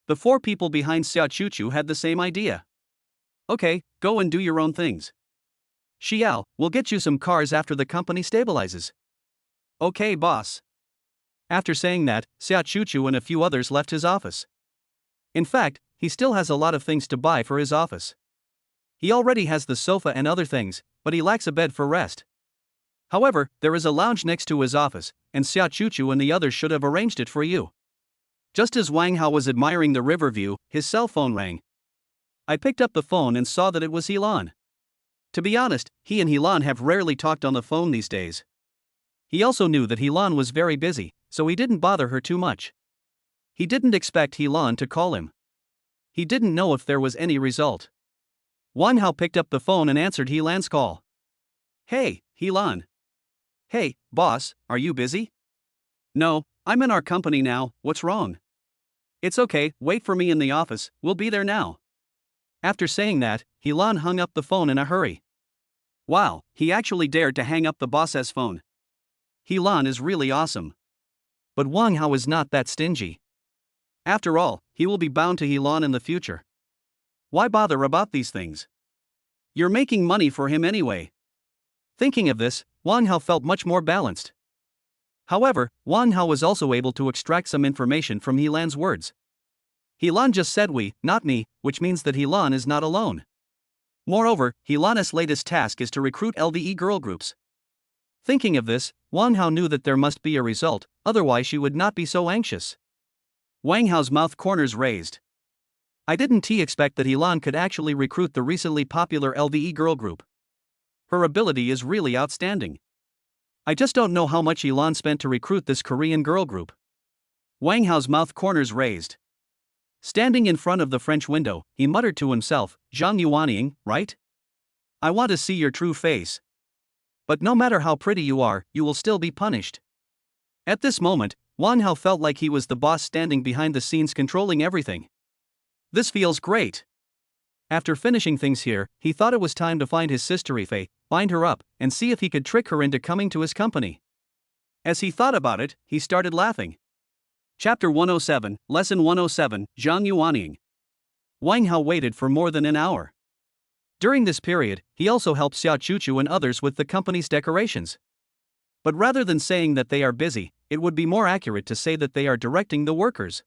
The 4 people behind Xia Chuchu had the same idea. Okay, go and do your own things. Xiao, we'll get you some cars after the company stabilizes. Okay, boss. After saying that, Xia Chuchu and a few others left his office. In fact, he still has a lot of things to buy for his office. He already has the sofa and other things, but he lacks a bed for rest. However, there is a lounge next to his office, and Xia Chuchu and the others should have arranged it for you. Just as Wang Hao was admiring the river view, his cell phone rang. I picked up the phone and saw that it was Helan. To be honest, he and Helan have rarely talked on the phone these days. He also knew that Helan was very busy, so he didn't bother her too much. He didn't expect Helan to call him. He didn't know if there was any result. Wang Hao picked up the phone and answered Helan's call. Hey, Helan. Hey, boss, are you busy? No, I'm in our company now, what's wrong? It's okay, wait for me in the office, we'll be there now. After saying that, Helan hung up the phone in a hurry. Wow, he actually dared to hang up the boss's phone. Helan is really awesome. But Wang Hao is not that stingy. After all, he will be bound to Helan in the future. Why bother about these things? You're making money for him anyway. Thinking of this, Wang Hao felt much more balanced. However, Wang Hao was also able to extract some information from Helan's words. Helan just said we, not me, which means that Helan is not alone. Moreover, Helan's latest task is to recruit LVE girl groups. Thinking of this, Wang Hao knew that there must be a result, otherwise she would not be so anxious. Wang Hao's mouth corners raised. I didn't expect that Helan could actually recruit the recently popular LVE girl group. Her ability is really outstanding. I just don't know how much Helan spent to recruit this Korean girl group. Wang Hao's mouth corners raised. Standing in front of the French window, he muttered to himself, Zhang Yuanying, right? I want to see your true face. But no matter how pretty you are, you will still be punished. At this moment, Wang Hao felt like he was the boss standing behind the scenes controlling everything. This feels great. After finishing things here, he thought it was time to find his sister Ifei, bind her up, and see if he could trick her into coming to his company. As he thought about it, he started laughing. Chapter 107, Lesson 107, Zhang Yuanying. Wang Hao waited for more than an hour. During this period, he also helped Xia Chuchu and others with the company's decorations. But rather than saying that they are busy, it would be more accurate to say that they are directing the workers.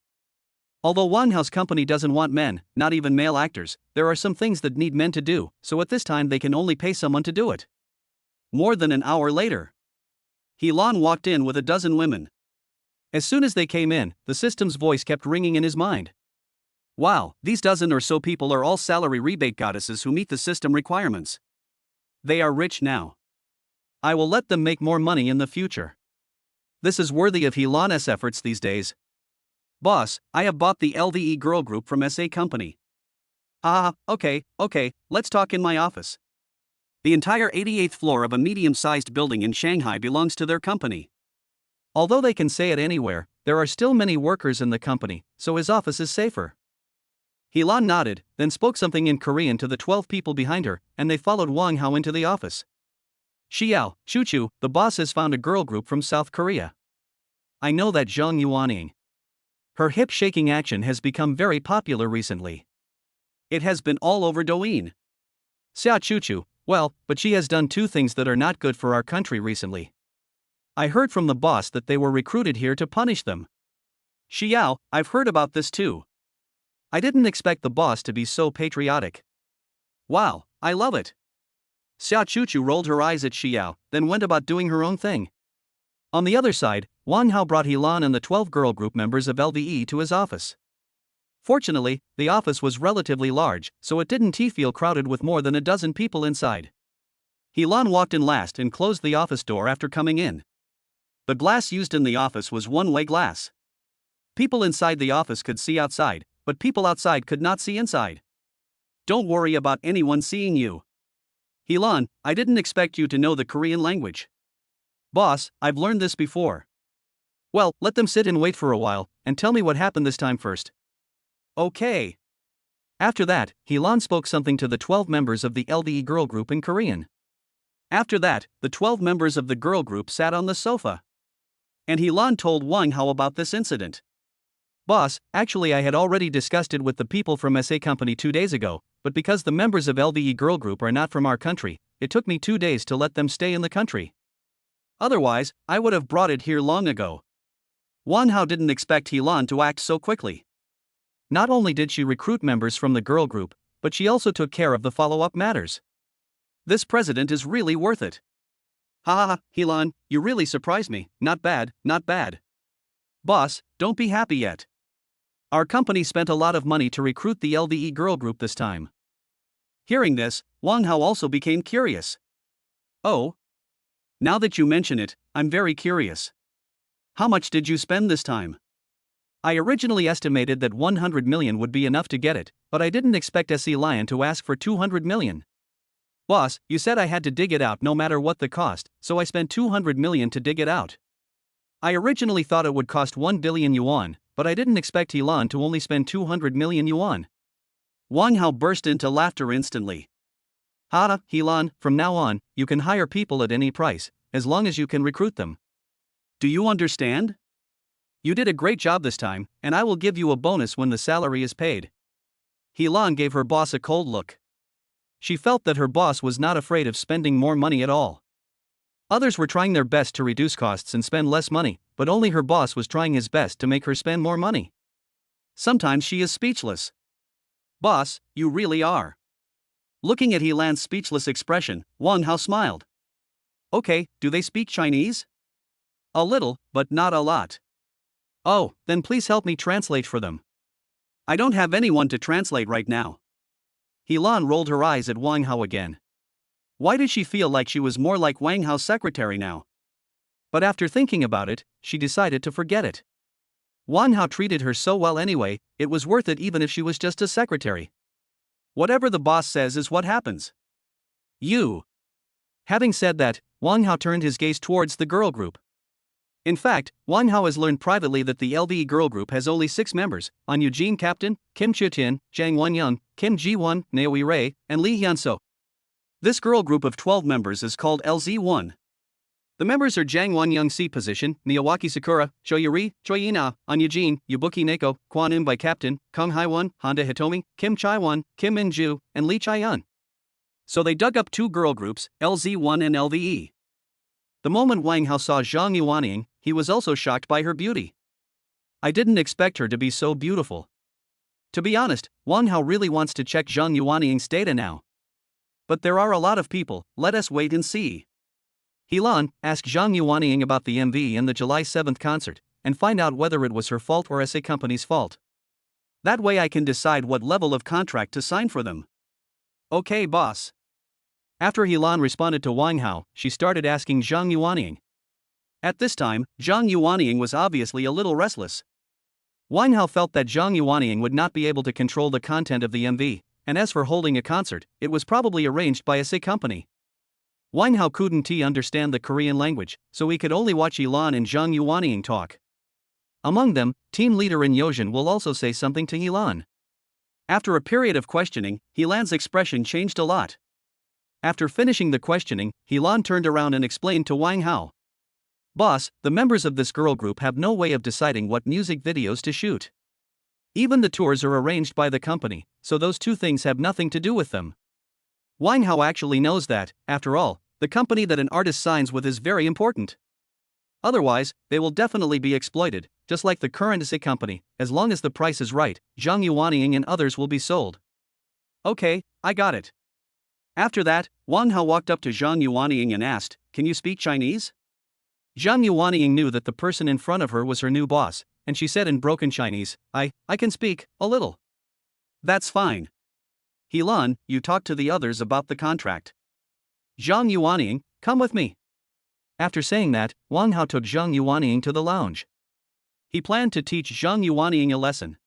Although Wang Hao's company doesn't want men, not even male actors, there are some things that need men to do, so at this time they can only pay someone to do it. More than an hour later, Helan walked in with a dozen women. As soon as they came in, the system's voice kept ringing in his mind. Wow, these dozen or so people are all salary rebate goddesses who meet the system requirements. They are rich now. I will let them make more money in the future. This is worthy of Helan's efforts these days. Boss, I have bought the LVE girl group from SA company. Okay, let's talk in my office. The entire 88th floor of a medium-sized building in Shanghai belongs to their company. Although they can say it anywhere, there are still many workers in the company, so his office is safer. Helan nodded, then spoke something in Korean to the 12 people behind her, and they followed Wang Hao into the office. Xiao, Chuchu, the boss has found a girl group from South Korea. I know that Zhang Yuanying. Her hip-shaking action has become very popular recently. It has been all over Douyin. Xia Chuchu, well, but she has done 2 things that are not good for our country recently. I heard from the boss that they were recruited here to punish them. Xiao, I've heard about this too. I didn't expect the boss to be so patriotic. Wow, I love it. Xia Chuchu rolled her eyes at Xiao, then went about doing her own thing. On the other side, Wang Hao brought Helan and the 12 girl group members of LVE to his office. Fortunately, the office was relatively large, so it didn't feel crowded with more than a dozen people inside. Helan walked in last and closed the office door after coming in. The glass used in the office was one-way glass. People inside the office could see outside, but people outside could not see inside. Don't worry about anyone seeing you. Helan, I didn't expect you to know the Korean language. Boss, I've learned this before. Well, let them sit and wait for a while, and tell me what happened this time first. Okay. After that, Helan spoke something to the 12 members of the LVE girl group in Korean. After that, the 12 members of the girl group sat on the sofa. And Helan told Wang Hao about this incident. Boss, actually I had already discussed it with the people from SA Company 2 days ago, but because the members of LVE girl group are not from our country, it took me 2 days to let them stay in the country. Otherwise, I would have brought it here long ago. Wang Hao didn't expect Helan to act so quickly. Not only did she recruit members from the girl group, but she also took care of the follow-up matters. This president is really worth it. Ha ha, Helan, you really surprised me. Not bad, not bad. Boss, don't be happy yet. Our company spent a lot of money to recruit the LVE girl group this time. Hearing this, Wang Hao also became curious. Oh? Now that you mention it, I'm very curious. How much did you spend this time? I originally estimated that 100 million would be enough to get it, but I didn't expect SE Lion to ask for 200 million. Boss, you said I had to dig it out no matter what the cost, so I spent 200 million to dig it out. I originally thought it would cost 1 billion yuan, but I didn't expect Helan to only spend 200 million yuan. Wang Hao burst into laughter instantly. Ha, Helan, from now on, you can hire people at any price, as long as you can recruit them. Do you understand? You did a great job this time, and I will give you a bonus when the salary is paid. Helan gave her boss a cold look. She felt that her boss was not afraid of spending more money at all. Others were trying their best to reduce costs and spend less money, but only her boss was trying his best to make her spend more money. Sometimes she is speechless. Boss, you really are. Looking at Helan's speechless expression, Wang Hao smiled. Okay, do they speak Chinese? A little, but not a lot. Oh, then please help me translate for them. I don't have anyone to translate right now. Helan rolled her eyes at Wang Hao again. Why did she feel like she was more like Wang Hao's secretary now? But after thinking about it, she decided to forget it. Wang Hao treated her so well anyway, it was worth it even if she was just a secretary. Whatever the boss says is what happens. You. Having said that, Wang Hao turned his gaze towards the girl group. In fact, Wang Hao has learned privately that the LVE girl group has only 6 members: An Eugene Captain, Kim Chiu-tin, Jang Won-young, Kim Ji-won, Naoi Ray, and Lee Hyun-so. This girl group of 12 members is called LZ1. The members are Jang Won-young C position, Miyawaki Sakura, Choi Yuri, Choi Ina, An Eugene, Yubuki Neko, Kwon In by Captain, Kung Hai-won, Honda Hitomi, Kim Chai-won, Kim In-ju, and Lee Chai-yun. So they dug up 2 girl groups, LZ1 and LVE. The moment Wang Hao saw Zhang Yuanying, he was also shocked by her beauty. I didn't expect her to be so beautiful. To be honest, Wang Hao really wants to check Zhang Yuanying's data now. But there are a lot of people, let us wait and see. Helan, ask Zhang Yuanying about the MV and the July 7th concert, and find out whether it was her fault or SA Company's fault. That way I can decide what level of contract to sign for them. Okay, boss. After Helan responded to Wang Hao, she started asking Zhang Yuanying. At this time, Zhang Yuanying was obviously a little restless. Wang Hao felt that Zhang Yuanying would not be able to control the content of the MV, and as for holding a concert, it was probably arranged by SA Company. Wang Hao couldn't understand the Korean language, so he could only watch Helan and Zhang Yuanying talk. Among them, team leader In Yojin will also say something to Helan. After a period of questioning, Helan's expression changed a lot. After finishing the questioning, Helan turned around and explained to Wang Hao. Boss, the members of this girl group have no way of deciding what music videos to shoot. Even the tours are arranged by the company, so those 2 things have nothing to do with them. Wang Hao actually knows that, after all, the company that an artist signs with is very important. Otherwise, they will definitely be exploited, just like the current SA Company. As long as the price is right, Zhang Yuanying and others will be sold. Okay, I got it. After that, Wang Hao walked up to Zhang Yuanying and asked, can you speak Chinese? Zhang Yuanying knew that the person in front of her was her new boss, and she said in broken Chinese, I can speak a little. That's fine. Helan, you talk to the others about the contract. Zhang Yuanying, come with me. After saying that, Wang Hao took Zhang Yuanying to the lounge. He planned to teach Zhang Yuanying a lesson.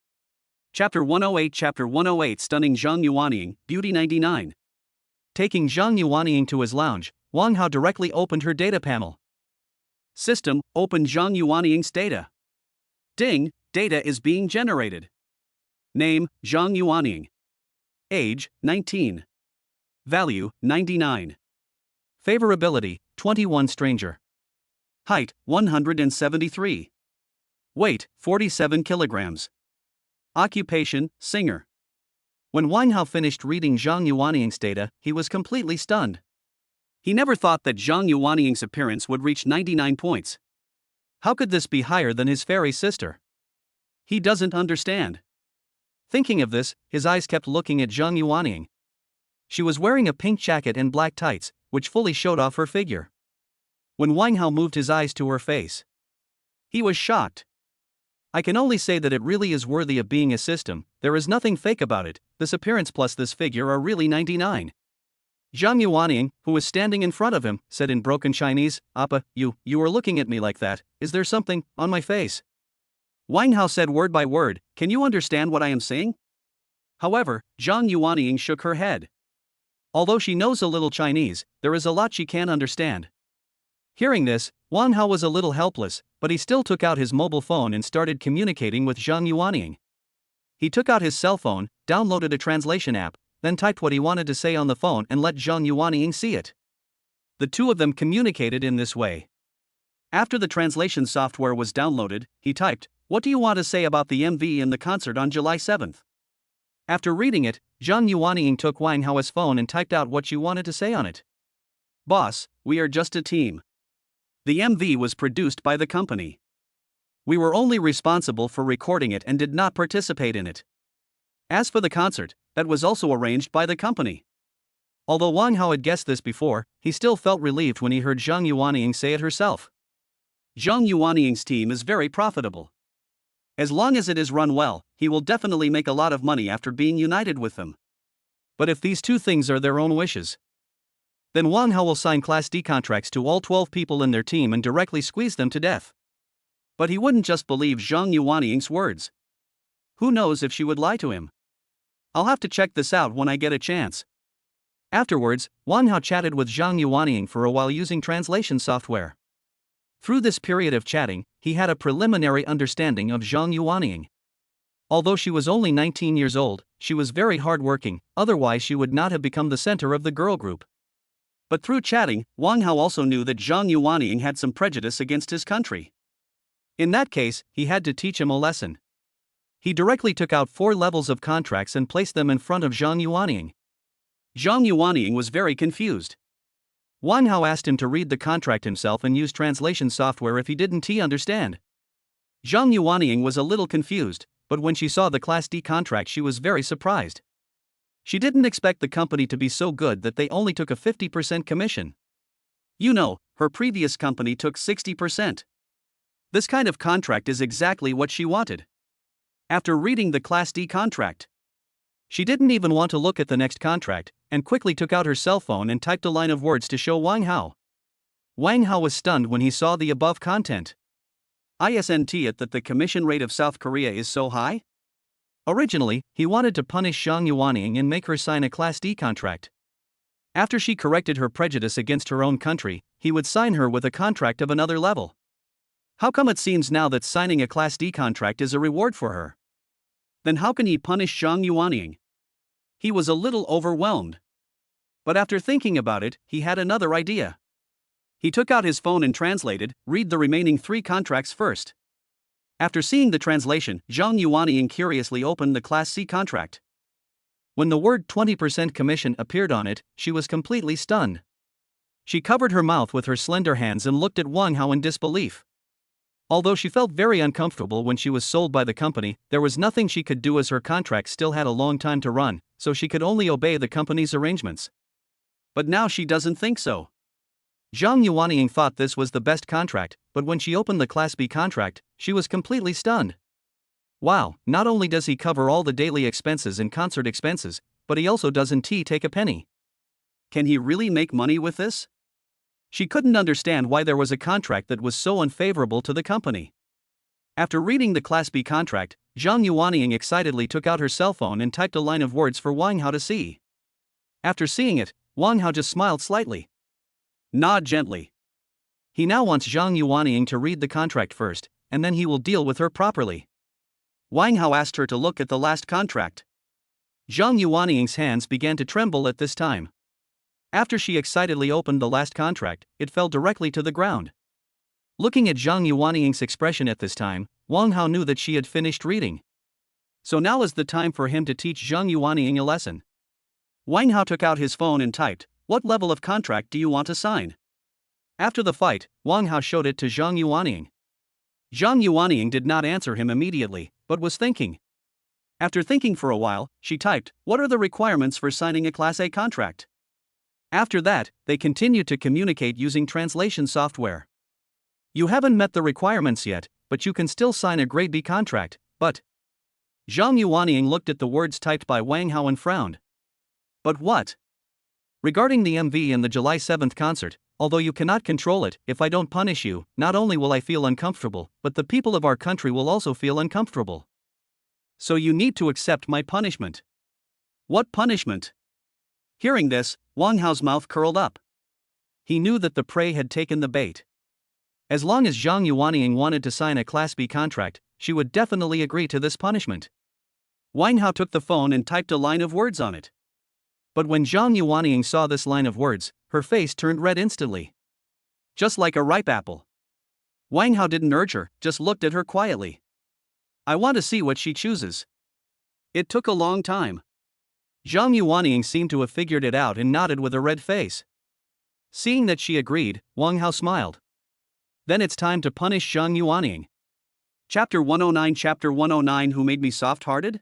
Chapter 108 Stunning Zhang Yuanying, Beauty 99. Taking Zhang Yuanying to his lounge, Wang Hao directly opened her data panel. System, open Zhang Yuanying's data. Ding, data is being generated. Name, Zhang Yuanying. Age, 19. Value, 99. Favorability, 21 stranger. Height, 173. Weight, 47 kilograms. Occupation, singer. When Wang Hao finished reading Zhang Yuanying's data, he was completely stunned. He never thought that Zhang Yuanying's appearance would reach 99 points. How could this be higher than his fairy sister? He doesn't understand. Thinking of this, his eyes kept looking at Zhang Yuanying. She was wearing a pink jacket and black tights, which fully showed off her figure. When Wang Hao moved his eyes to her face, he was shocked. I can only say that it really is worthy of being a system. There is nothing fake about it. This appearance plus this figure are really 99. Zhang Yuanying, who was standing in front of him, said in broken Chinese, Appa, you are looking at me like that. Is there something on my face? Wang Hao said word by word, can you understand what I am saying? However, Zhang Yuanying shook her head. Although she knows a little Chinese, there is a lot she can't understand. Hearing this, Wang Hao was a little helpless, but he still took out his mobile phone and started communicating with Zhang Yuanying. He took out his cell phone, downloaded a translation app, then typed what he wanted to say on the phone and let Zhang Yuanying see it. The two of them communicated in this way. After the translation software was downloaded, he typed, what do you want to say about the MV in the concert on July 7th? After reading it, Zhang Yuanying took Wang Hao's phone and typed out what she wanted to say on it. Boss, we are just a team. The MV was produced by the company. We were only responsible for recording it and did not participate in it. As for the concert, that was also arranged by the company. Although Wang Hao had guessed this before, he still felt relieved when he heard Zhang Yuanying say it herself. Zhang Yuanying's team is very profitable. As long as it is run well, he will definitely make a lot of money after being united with them. But if these two things are their own wishes, then Wang Hao will sign Class D contracts to all 12 people in their team and directly squeeze them to death. But he wouldn't just believe Zhang Yuanying's words. Who knows if she would lie to him? I'll have to check this out when I get a chance. Afterwards, Wang Hao chatted with Zhang Yuanying for a while using translation software. Through this period of chatting, he had a preliminary understanding of Zhang Yuanying. Although she was only 19 years old, she was very hardworking, otherwise she would not have become the center of the girl group. But through chatting, Wang Hao also knew that Zhang Yuanying had some prejudice against his country. In that case, he had to teach him a lesson. He directly took out 4 levels of contracts and placed them in front of Zhang Yuanying. Zhang Yuanying was very confused. Wang Hao asked him to read the contract himself and use translation software if he didn't understand. Zhang Yuanying was a little confused, but when she saw the Class D contract she was very surprised. She didn't expect the company to be so good that they only took a 50% commission. You know, her previous company took 60%. This kind of contract is exactly what she wanted. After reading the Class D contract, she didn't even want to look at the next contract, and quickly took out her cell phone and typed a line of words to show Wang Hao. Wang Hao was stunned when he saw the above content. Isn't it that the commission rate of South Korea is so high? Originally, he wanted to punish Zhang Yuanying and make her sign a Class D contract. After she corrected her prejudice against her own country, he would sign her with a contract of another level. How come it seems now that signing a Class D contract is a reward for her? Then how can he punish Zhang Yuanying? He was a little overwhelmed. But after thinking about it, he had another idea. He took out his phone and translated, read the remaining 3 contracts first. After seeing the translation, Zhang Yuanying curiously opened the Class C contract. When the word 20% commission appeared on it, she was completely stunned. She covered her mouth with her slender hands and looked at Wang Hao in disbelief. Although she felt very uncomfortable when she was sold by the company, there was nothing she could do as her contract still had a long time to run, so she could only obey the company's arrangements. But now she doesn't think so. Zhang Yuanying thought this was the best contract, but when she opened the Class B contract, she was completely stunned. Wow, not only does he cover all the daily expenses and concert expenses, but he also doesn't take a penny. Can he really make money with this? She couldn't understand why there was a contract that was so unfavorable to the company. After reading the Class B contract, Zhang Yuanying excitedly took out her cell phone and typed a line of words for Wang Hao to see. After seeing it, Wang Hao just smiled slightly. Nod gently. He now wants Zhang Yuanying to read the contract first, and then he will deal with her properly. Wang Hao asked her to look at the last contract. Zhang Yuanying's hands began to tremble at this time. After she excitedly opened the last contract, it fell directly to the ground. Looking at Zhang Yuanying's expression at this time, Wang Hao knew that she had finished reading. So now is the time for him to teach Zhang Yuanying a lesson. Wang Hao took out his phone and typed, "What level of contract do you want to sign?" After the fight, Wang Hao showed it to Zhang Yuanying. Zhang Yuanying did not answer him immediately, but was thinking. After thinking for a while, she typed, "What are the requirements for signing a Class A contract?" After that, they continued to communicate using translation software. You haven't met the requirements yet, but you can still sign a Grade B contract, but... Zhang Yuanying looked at the words typed by Wang Hao and frowned. But what? Regarding the MV in the July 7th concert, although you cannot control it, if I don't punish you, not only will I feel uncomfortable, but the people of our country will also feel uncomfortable. So you need to accept my punishment. What punishment? Hearing this, Wang Hao's mouth curled up. He knew that the prey had taken the bait. As long as Zhang Yuanying wanted to sign a Class B contract, she would definitely agree to this punishment. Wang Hao took the phone and typed a line of words on it. But when Zhang Yuanying saw this line of words, her face turned red instantly. Just like a ripe apple. Wang Hao didn't urge her, just looked at her quietly. I want to see what she chooses. It took a long time. Zhang Yuanying seemed to have figured it out and nodded with a red face. Seeing that she agreed, Wang Hao smiled. Then it's time to punish Zhang Yuanying. Chapter 109 Who made me soft-hearted?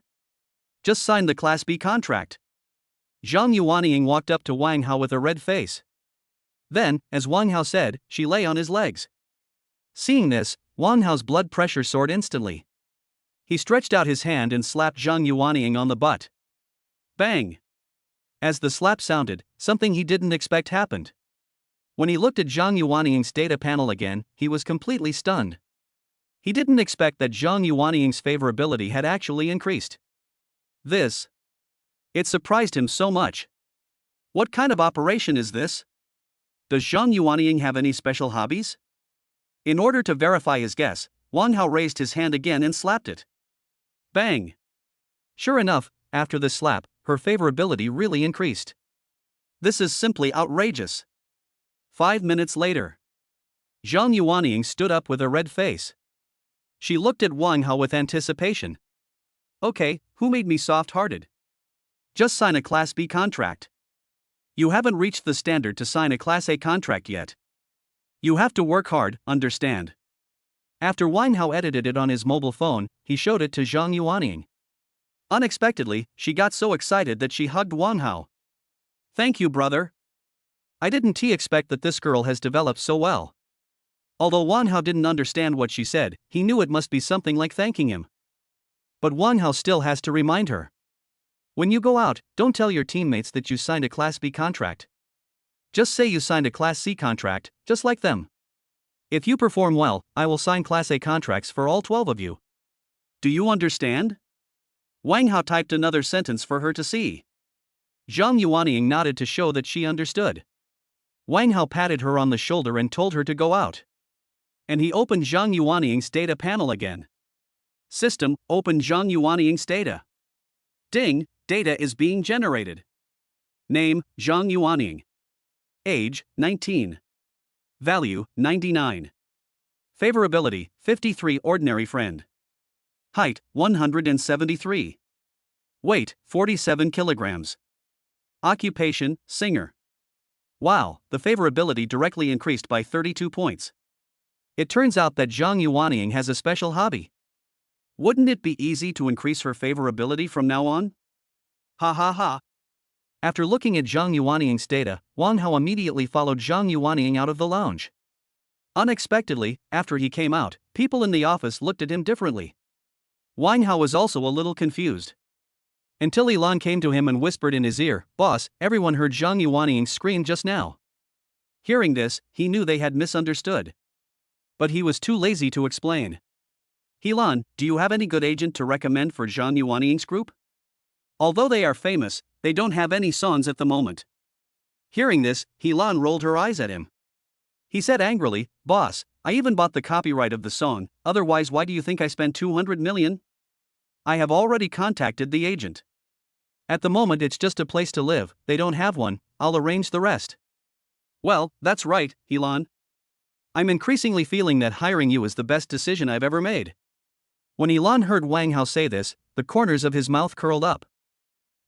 Just sign the Class B contract. Zhang Yuanying walked up to Wang Hao with a red face. Then, as Wang Hao said, she lay on his legs. Seeing this, Wang Hao's blood pressure soared instantly. He stretched out his hand and slapped Zhang Yuanying on the butt. Bang! As the slap sounded, something he didn't expect happened. When he looked at Zhang Yuanying's data panel again, he was completely stunned. He didn't expect that Zhang Yuanying's favorability had actually increased. It surprised him so much. What kind of operation is this? Does Zhang Yuanying have any special hobbies? In order to verify his guess, Wang Hao raised his hand again and slapped it. Bang! Sure enough, after the slap, her favorability really increased. This is simply outrageous. 5 minutes later. Zhang Yuanying stood up with a red face. She looked at Wang Hao with anticipation. Okay, who made me soft-hearted? Just sign a Class B contract. You haven't reached the standard to sign a Class A contract yet. You have to work hard, understand? After Wang Hao edited it on his mobile phone, he showed it to Zhang Yuanying. Unexpectedly, she got so excited that she hugged Wang Hao. Thank you, brother. I didn't expect that this girl has developed so well. Although Wang Hao didn't understand what she said, he knew it must be something like thanking him. But Wang Hao still has to remind her. When you go out, don't tell your teammates that you signed a Class B contract. Just say you signed a Class C contract, just like them. If you perform well, I will sign Class A contracts for all 12 of you. Do you understand? Wang Hao typed another sentence for her to see. Zhang Yuanying nodded to show that she understood. Wang Hao patted her on the shoulder and told her to go out. And he opened Zhang Yuanying's data panel again. System, open Zhang Yuanying's data. Ding, data is being generated. Name, Zhang Yuanying. Age, 19. Value, 99. Favorability, 53 ordinary friend. Height, 173. Weight, 47 kilograms. Occupation, singer. Wow, the favorability directly increased by 32 points. It turns out that Zhang Yuanying has a special hobby. Wouldn't it be easy to increase her favorability from now on? Ha ha ha. After looking at Zhang Yuanying's data, Wang Hao immediately followed Zhang Yuanying out of the lounge. Unexpectedly, after he came out, people in the office looked at him differently. Wang Hao was also a little confused. Until Ilan came to him and whispered in his ear, "Boss, everyone heard Zhang Yuanying scream just now." Hearing this, he knew they had misunderstood. But he was too lazy to explain. "Ilan, do you have any good agent to recommend for Zhang Yuanying's group? Although they are famous, they don't have any songs at the moment." Hearing this, Ilan rolled her eyes at him. He said angrily, "Boss, I even bought the copyright of the song, otherwise why do you think I spent 200 million? I have already contacted the agent. At the moment it's just a place to live, they don't have one, I'll arrange the rest." "Well, that's right, Ilan. I'm increasingly feeling that hiring you is the best decision I've ever made." When Ilan heard Wang Hao say this, the corners of his mouth curled up.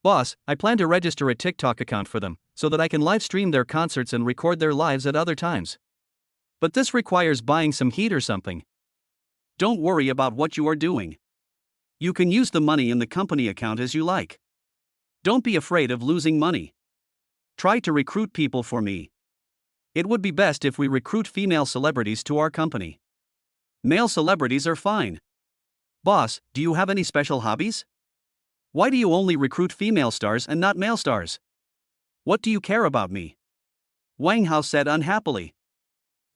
"Boss, I plan to register a TikTok account for them, so that I can live stream their concerts and record their lives at other times. But this requires buying some heat or something." "Don't worry about what you are doing. You can use the money in the company account as you like. Don't be afraid of losing money. Try to recruit people for me. It would be best if we recruit female celebrities to our company. Male celebrities are fine. Boss, do you have any special hobbies? Why do you only recruit female stars and not male stars? What do you care about me?" Wang Hao said unhappily.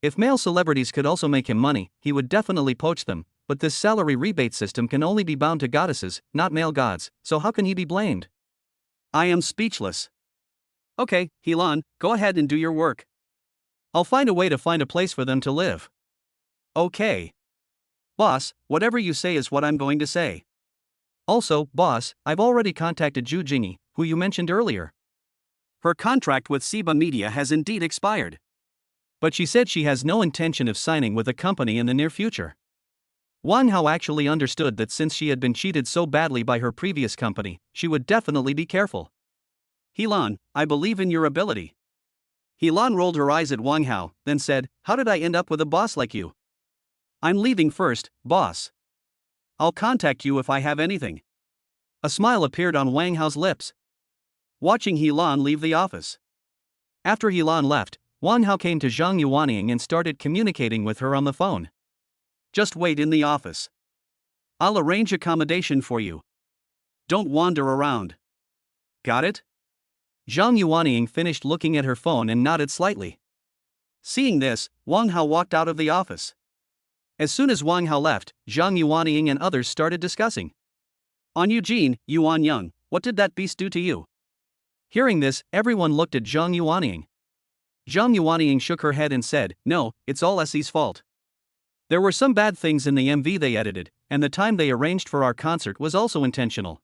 If male celebrities could also make him money, he would definitely poach them, but this salary rebate system can only be bound to goddesses, not male gods, so how can he be blamed? "I am speechless." "Okay, Ilan, go ahead and do your work. I'll find a way to find a place for them to live." "Okay. Boss, whatever you say is what I'm going to say. Also, boss, I've already contacted Zhu Jingyi, who you mentioned earlier. Her contract with Seba Media has indeed expired. But she said she has no intention of signing with a company in the near future." Wang Hao actually understood that since she had been cheated so badly by her previous company, she would definitely be careful. "Ilan, I believe in your ability." Ilan rolled her eyes at Wang Hao, then said, "How did I end up with a boss like you?" "I'm leaving first, boss. I'll contact you if I have anything." A smile appeared on Wang Hao's lips, watching Ilan leave the office. After Ilan left, Wang Hao came to Zhang Yuanying and started communicating with her on the phone. "Just wait in the office. I'll arrange accommodation for you. Don't wander around. Got it?" Zhang Yuanying finished looking at her phone and nodded slightly. Seeing this, Wang Hao walked out of the office. As soon as Wang Hao left, Zhang Yuanying and others started discussing. "On Eugene, Yuan Yang, what did that beast do to you?" Hearing this, everyone looked at Zhang Yuanying. Zhang Yuanying shook her head and said, "No, it's all SE's fault. There were some bad things in the MV they edited, and the time they arranged for our concert was also intentional.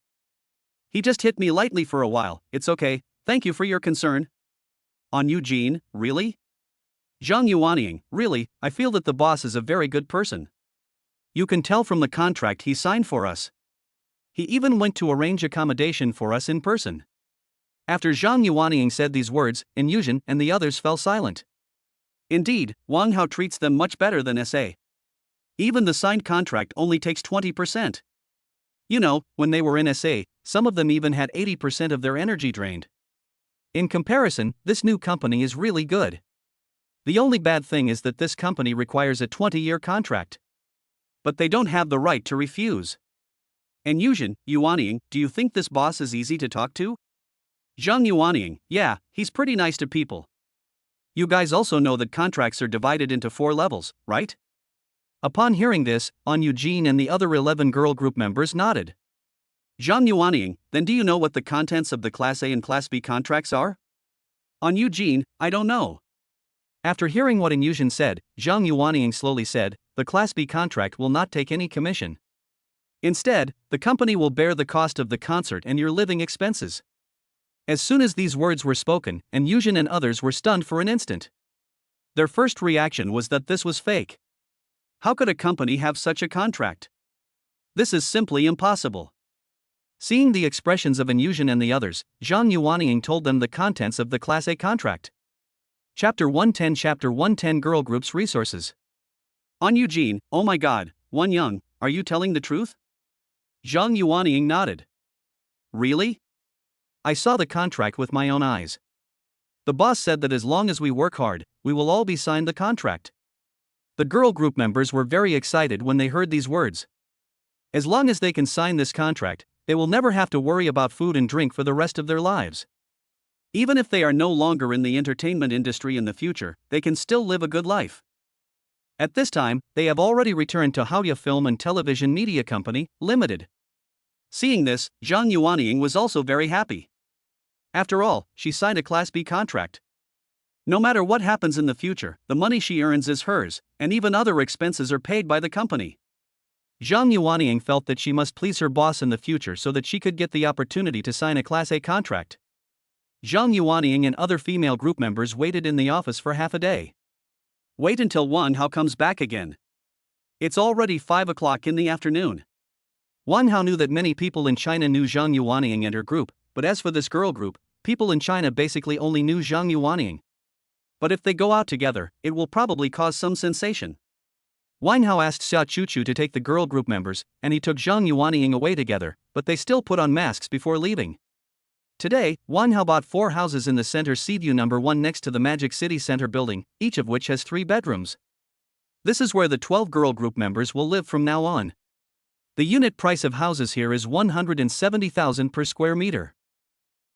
He just hit me lightly for a while, it's okay, thank you for your concern." "On Eugene, really?" Zhang Yuanying, "Really, I feel that the boss is a very good person. You can tell from the contract he signed for us. He even went to arrange accommodation for us in person." After Zhang Yuanying said these words, Inyushin and the others fell silent. Indeed, Wang Hao treats them much better than SA. Even the signed contract only takes 20%. You know, when they were in SA, some of them even had 80% of their energy drained. In comparison, this new company is really good. The only bad thing is that this company requires a 20-year contract. But they don't have the right to refuse. And Yuanying, do you think this boss is easy to talk to? Zhang Yuanying, yeah, he's pretty nice to people. You guys also know that contracts are divided into 4 levels, right? Upon hearing this, On Eugene and the other 11 girl group members nodded. Zhang Yuanying, then do you know what the contents of the Class A and Class B contracts are? On Eugene, I don't know. After hearing what Inyushin said, Zhang Yuanying slowly said, "The Class B contract will not take any commission. Instead, the company will bear the cost of the concert and your living expenses." As soon as these words were spoken, Inyushin and others were stunned for an instant. Their first reaction was that this was fake. How could a company have such a contract? This is simply impossible. Seeing the expressions of Inyushin and the others, Zhang Yuanying told them the contents of the Class A contract. Chapter 110 Girl Groups Resources. On Eugene, oh my god, Wan Young, are you telling the truth? Zhang Yuanying nodded. Really? I saw the contract with my own eyes. The boss said that as long as we work hard, we will all be signed the contract. The girl group members were very excited when they heard these words. As long as they can sign this contract, they will never have to worry about food and drink for the rest of their lives. Even if they are no longer in the entertainment industry in the future, they can still live a good life. At this time, they have already returned to Haoya Film and Television Media Company, Limited. Seeing this, Zhang Yuanying was also very happy. After all, she signed a Class B contract. No matter what happens in the future, the money she earns is hers, and even other expenses are paid by the company. Zhang Yuanying felt that she must please her boss in the future so that she could get the opportunity to sign a Class A contract. Zhang Yuanying and other female group members waited in the office for half a day. Wait until Wang Hao comes back again. It's already 5 o'clock in the afternoon. Wang Hao knew that many people in China knew Zhang Yuanying and her group, but as for this girl group, people in China basically only knew Zhang Yuanying. But if they go out together, it will probably cause some sensation. Wang Hao asked Xia Chuchu to take the girl group members, and he took Zhang Yuanying away together, but they still put on masks before leaving. Today, Wang Hao bought 4 houses in the center Seaview number 1 next to the Magic City Center building, each of which has 3 bedrooms. This is where the 12 girl group members will live from now on. The unit price of houses here is 170,000 per square meter.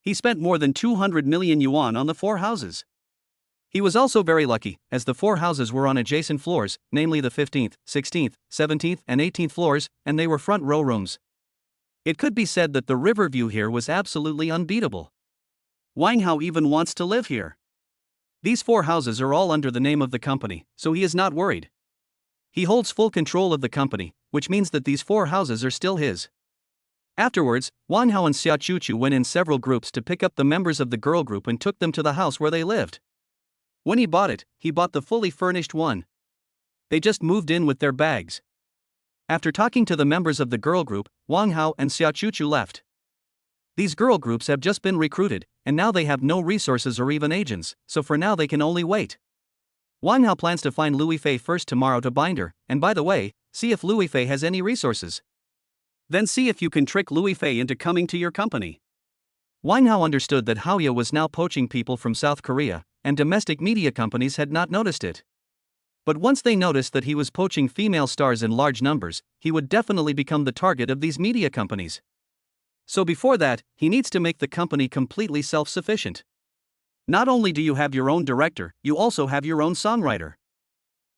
He spent more than 200 million yuan on the 4 houses. He was also very lucky, as the 4 houses were on adjacent floors, namely the 15th, 16th, 17th, and 18th floors, and they were front row rooms. It could be said that the river view here was absolutely unbeatable. Wang Hao even wants to live here. These 4 houses are all under the name of the company, so he is not worried. He holds full control of the company, which means that these 4 houses are still his. Afterwards, Wang Hao and Xia Chuchu went in several groups to pick up the members of the girl group and took them to the house where they lived. When he bought it, he bought the fully furnished one. They just moved in with their bags. After talking to the members of the girl group, Wang Hao and Xia Chuchu left. These girl groups have just been recruited, and now they have no resources or even agents, so for now they can only wait. Wang Hao plans to find Louis Fei first tomorrow to bind her, and by the way, see if Louis Fei has any resources. Then see if you can trick Louis Fei into coming to your company. Wang Hao understood that Haoya was now poaching people from South Korea, and domestic media companies had not noticed it. But once they noticed that he was poaching female stars in large numbers, he would definitely become the target of these media companies. So before that, he needs to make the company completely self-sufficient. Not only do you have your own director, you also have your own songwriter.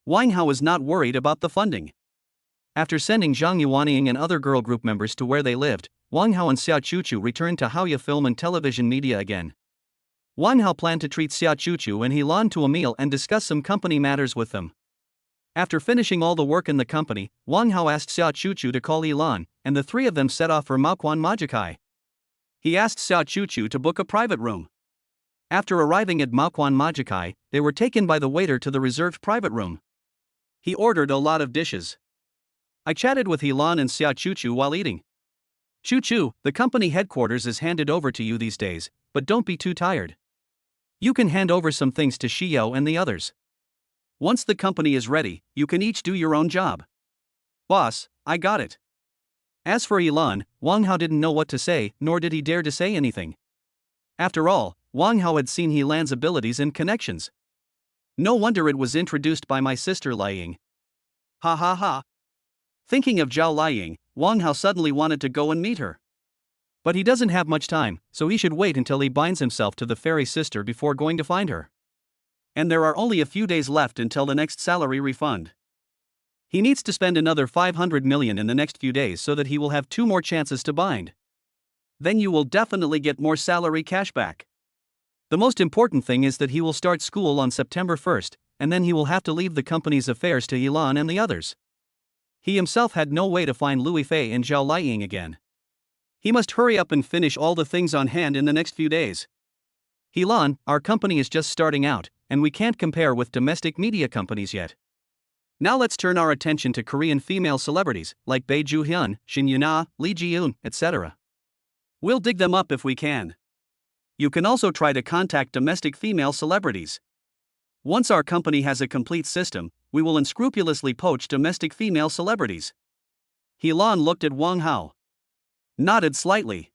Wang Hao is not worried about the funding. After sending Zhang Yuanying and other girl group members to where they lived, Wang Hao and Xia Chuchu returned to Haoya Film and Television Media again. Wang Hao planned to treat Xia Chuchu and Helan to a meal and discuss some company matters with them. After finishing all the work in the company, Wang Hao asked Xia Chuchu to call Helan, and the 3 of them set off for Maoquan Majikai. He asked Xia Chuchu to book a private room. After arriving at Maoquan Majikai, they were taken by the waiter to the reserved private room. He ordered a lot of dishes. I chatted with Helan and Xia Chuchu while eating. Chuchu, the company headquarters is handed over to you these days, but don't be too tired. You can hand over some things to Xiao and the others. Once the company is ready, you can each do your own job. Boss, I got it. As for Helan, Wang Hao didn't know what to say, nor did he dare to say anything. After all, Wang Hao had seen Helan's abilities and connections. No wonder it was introduced by my sister Liang. Ha ha ha. Thinking of Zhao Liang, Wang Hao suddenly wanted to go and meet her. But he doesn't have much time, so he should wait until he binds himself to the fairy sister before going to find her. And there are only a few days left until the next salary refund. He needs to spend another 500 million in the next few days so that he will have 2 more chances to bind. Then you will definitely get more salary cash back. The most important thing is that he will start school on September 1st, and then he will have to leave the company's affairs to Helan and the others. He himself had no way to find Louis Fei and Zhao Liang again. He must hurry up and finish all the things on hand in the next few days. Helan, our company is just starting out, and we can't compare with domestic media companies yet. Now let's turn our attention to Korean female celebrities, like Bae Joo-hyun, Shin Yuna, Lee Ji-eun, etc. We'll dig them up if we can. You can also try to contact domestic female celebrities. Once our company has a complete system, we will unscrupulously poach domestic female celebrities. Helan looked at Wang Hao. Nodded slightly.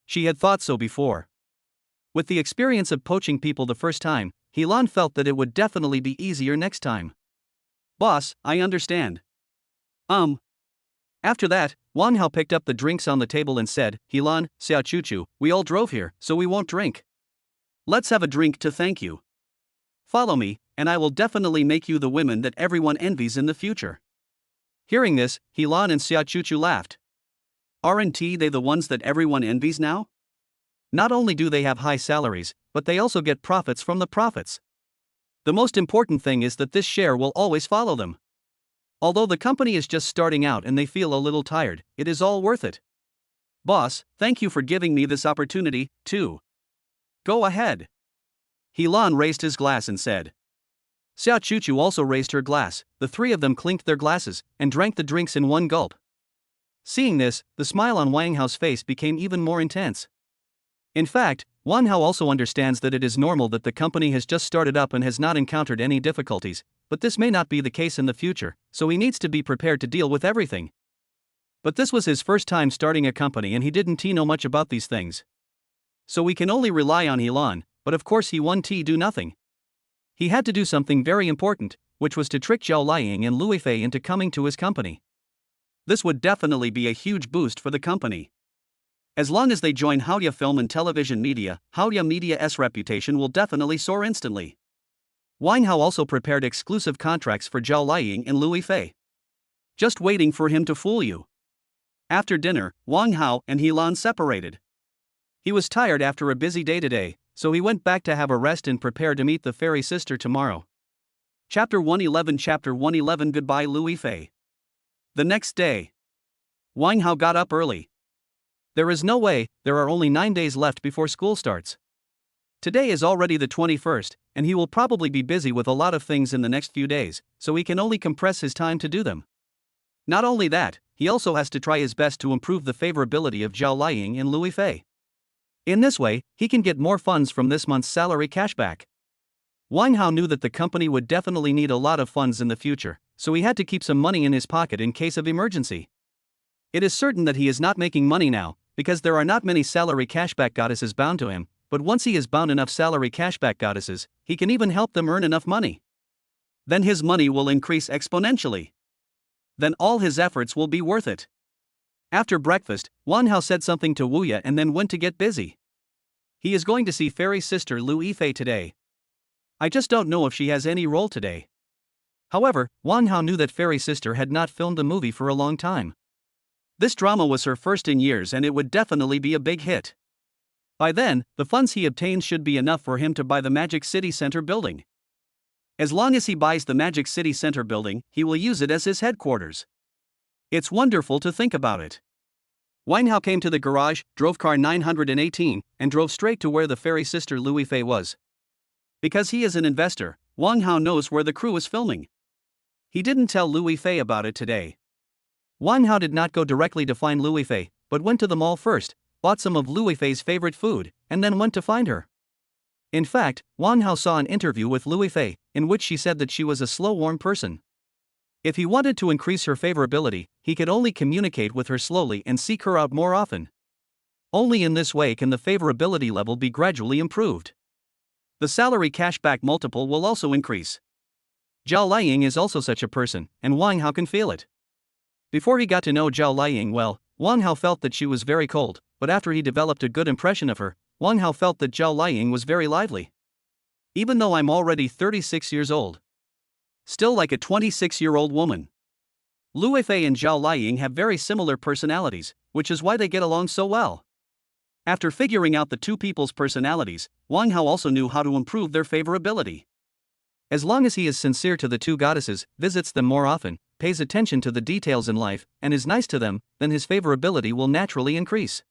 She had thought so before. With the experience of poaching people the first time, Helan felt that it would definitely be easier next time. Boss, I understand. After that, Wang Hao picked up the drinks on the table and said, Helan, Xiaochuchu, we all drove here, so we won't drink. Let's have a drink to thank you. Follow me, and I will definitely make you the women that everyone envies in the future. Hearing this, Helan and Xiaochuchu laughed. Aren't they the ones that everyone envies now? Not only do they have high salaries, but they also get profits from the profits. The most important thing is that this share will always follow them. Although the company is just starting out and they feel a little tired, it is all worth it. Boss, thank you for giving me this opportunity, too. Go ahead. Helan raised his glass and said. Xiaochuchu also raised her glass. The three of them clinked their glasses and drank the drinks in one gulp. Seeing this, the smile on Wang Hao's face became even more intense. In fact, Wang Hao also understands that it is normal that the company has just started up and has not encountered any difficulties, but this may not be the case in the future, so he needs to be prepared to deal with everything. But this was his first time starting a company and he didn't know much about these things. So we can only rely on Helan, but of course he won't do nothing. He had to do something very important, which was to trick Zhao Liying and Lui Fei into coming to his company. This would definitely be a huge boost for the company. As long as they join Haoya Film and Television Media, Haoya Media's reputation will definitely soar instantly. Wang Hao also prepared exclusive contracts for Zhao Liying and Lui Fei. Just waiting for him to fool you. After dinner, Wang Hao and Helan separated. He was tired after a busy day today, so he went back to have a rest and prepare to meet the fairy sister tomorrow. Chapter 111 Goodbye Lui Fei. The next day, Wang Hao got up early. There is no way, there are only 9 days left before school starts. Today is already the 21st, and he will probably be busy with a lot of things in the next few days, so he can only compress his time to do them. Not only that, he also has to try his best to improve the favorability of Zhao Liying and Lui Fei. In this way, he can get more funds from this month's salary cashback. Wang Hao knew that the company would definitely need a lot of funds in the future, so he had to keep some money in his pocket in case of emergency. It is certain that he is not making money now, because there are not many salary cashback goddesses bound to him, but once he is bound enough salary cashback goddesses, he can even help them earn enough money. Then his money will increase exponentially. Then all his efforts will be worth it. After breakfast, Wang Hao said something to Wu Ye and then went to get busy. He is going to see fairy sister Lui Fei today. I just don't know if she has any role today. However, Wang Hao knew that fairy sister had not filmed a movie for a long time. This drama was her first in years and it would definitely be a big hit. By then, the funds he obtains should be enough for him to buy the Magic City Center building. As long as he buys the Magic City Center building, he will use it as his headquarters. It's wonderful to think about it. Wang Hao came to the garage, drove car 918, and drove straight to where the fairy sister Lui Fei was. Because he is an investor, Wang Hao knows where the crew is filming. He didn't tell Lui Fei about it today. Wang Hao did not go directly to find Lui Fei, but went to the mall first, bought some of Lui Fei's favorite food, and then went to find her. In fact, Wang Hao saw an interview with Lui Fei, in which she said that she was a slow warm person. If he wanted to increase her favorability, he could only communicate with her slowly and seek her out more often. Only in this way can the favorability level be gradually improved. The salary cashback multiple will also increase. Zhao Liying is also such a person, and Wang Hao can feel it. Before he got to know Zhao Liying well, Wang Hao felt that she was very cold, but after he developed a good impression of her, Wang Hao felt that Zhao Liying was very lively. Even though I'm already 36 years old. Still like a 26-year-old woman. Lui Fei and Zhao Liying have very similar personalities, which is why they get along so well. After figuring out the two people's personalities, Wang Hao also knew how to improve their favorability. As long as he is sincere to the two goddesses, visits them more often, pays attention to the details in life, and is nice to them, then his favorability will naturally increase.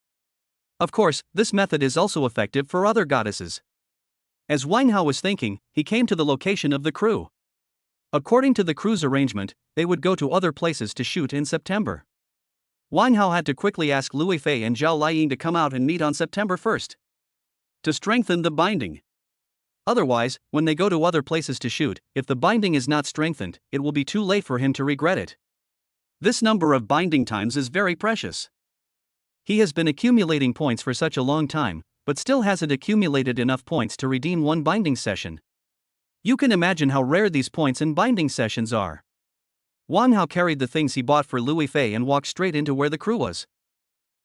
Of course, this method is also effective for other goddesses. As Wang Hao was thinking, he came to the location of the crew. According to the crew's arrangement, they would go to other places to shoot in September. Wang Hao had to quickly ask Lui Fei and Zhao Liying to come out and meet on September 1st. To strengthen the binding. Otherwise, when they go to other places to shoot, if the binding is not strengthened, it will be too late for him to regret it. This number of binding times is very precious. He has been accumulating points for such a long time, but still hasn't accumulated enough points to redeem one binding session. You can imagine how rare these points and binding sessions are. Wang Hao carried the things he bought for Louis Fei and walked straight into where the crew was.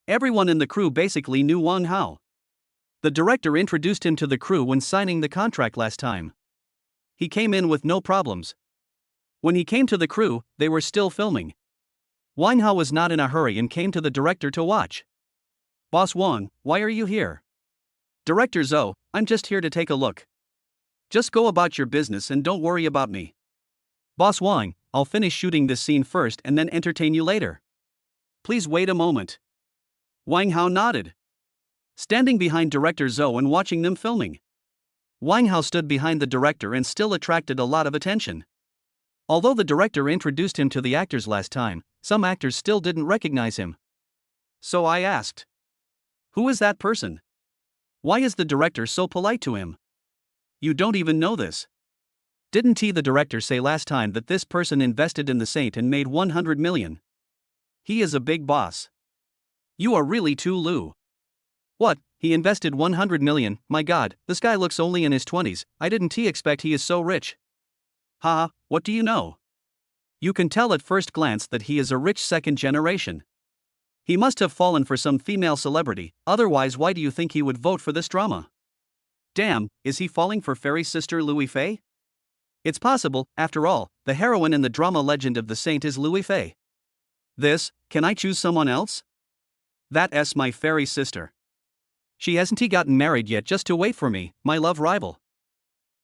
Everyone in the crew basically knew Wang Hao. The director introduced him to the crew when signing the contract last time. He came in with no problems. When he came to the crew, they were still filming. Wang Hao was not in a hurry and came to the director to watch. "Boss Wang, why are you here?" "Director Zhou, I'm just here to take a look. Just go about your business and don't worry about me." "Boss Wang, I'll finish shooting this scene first and then entertain you later. Please wait a moment." Wang Hao nodded, standing behind director Zhou and watching them filming. Wang Hao stood behind the director and still attracted a lot of attention. Although the director introduced him to the actors last time, some actors still didn't recognize him. So I asked, "Who is that person? Why is the director so polite to him? You don't even know this. Didn't the director say last time that this person invested in the Saint and made 100 million? He is a big boss. You are really too Lou." "What, he invested 100 million, my god, this guy looks only in his 20s, I didn't expect he is so rich." "Haha, what do you know? You can tell at first glance that he is a rich second generation. He must have fallen for some female celebrity, otherwise why do you think he would vote for this drama? Damn, is he falling for Fairy's sister Louis Fei? It's possible, after all, the heroine in the drama Legend of the Saint is Louis Fei. Can I choose someone else? That's my fairy sister. She hasn't gotten married yet just to wait for me, my love rival."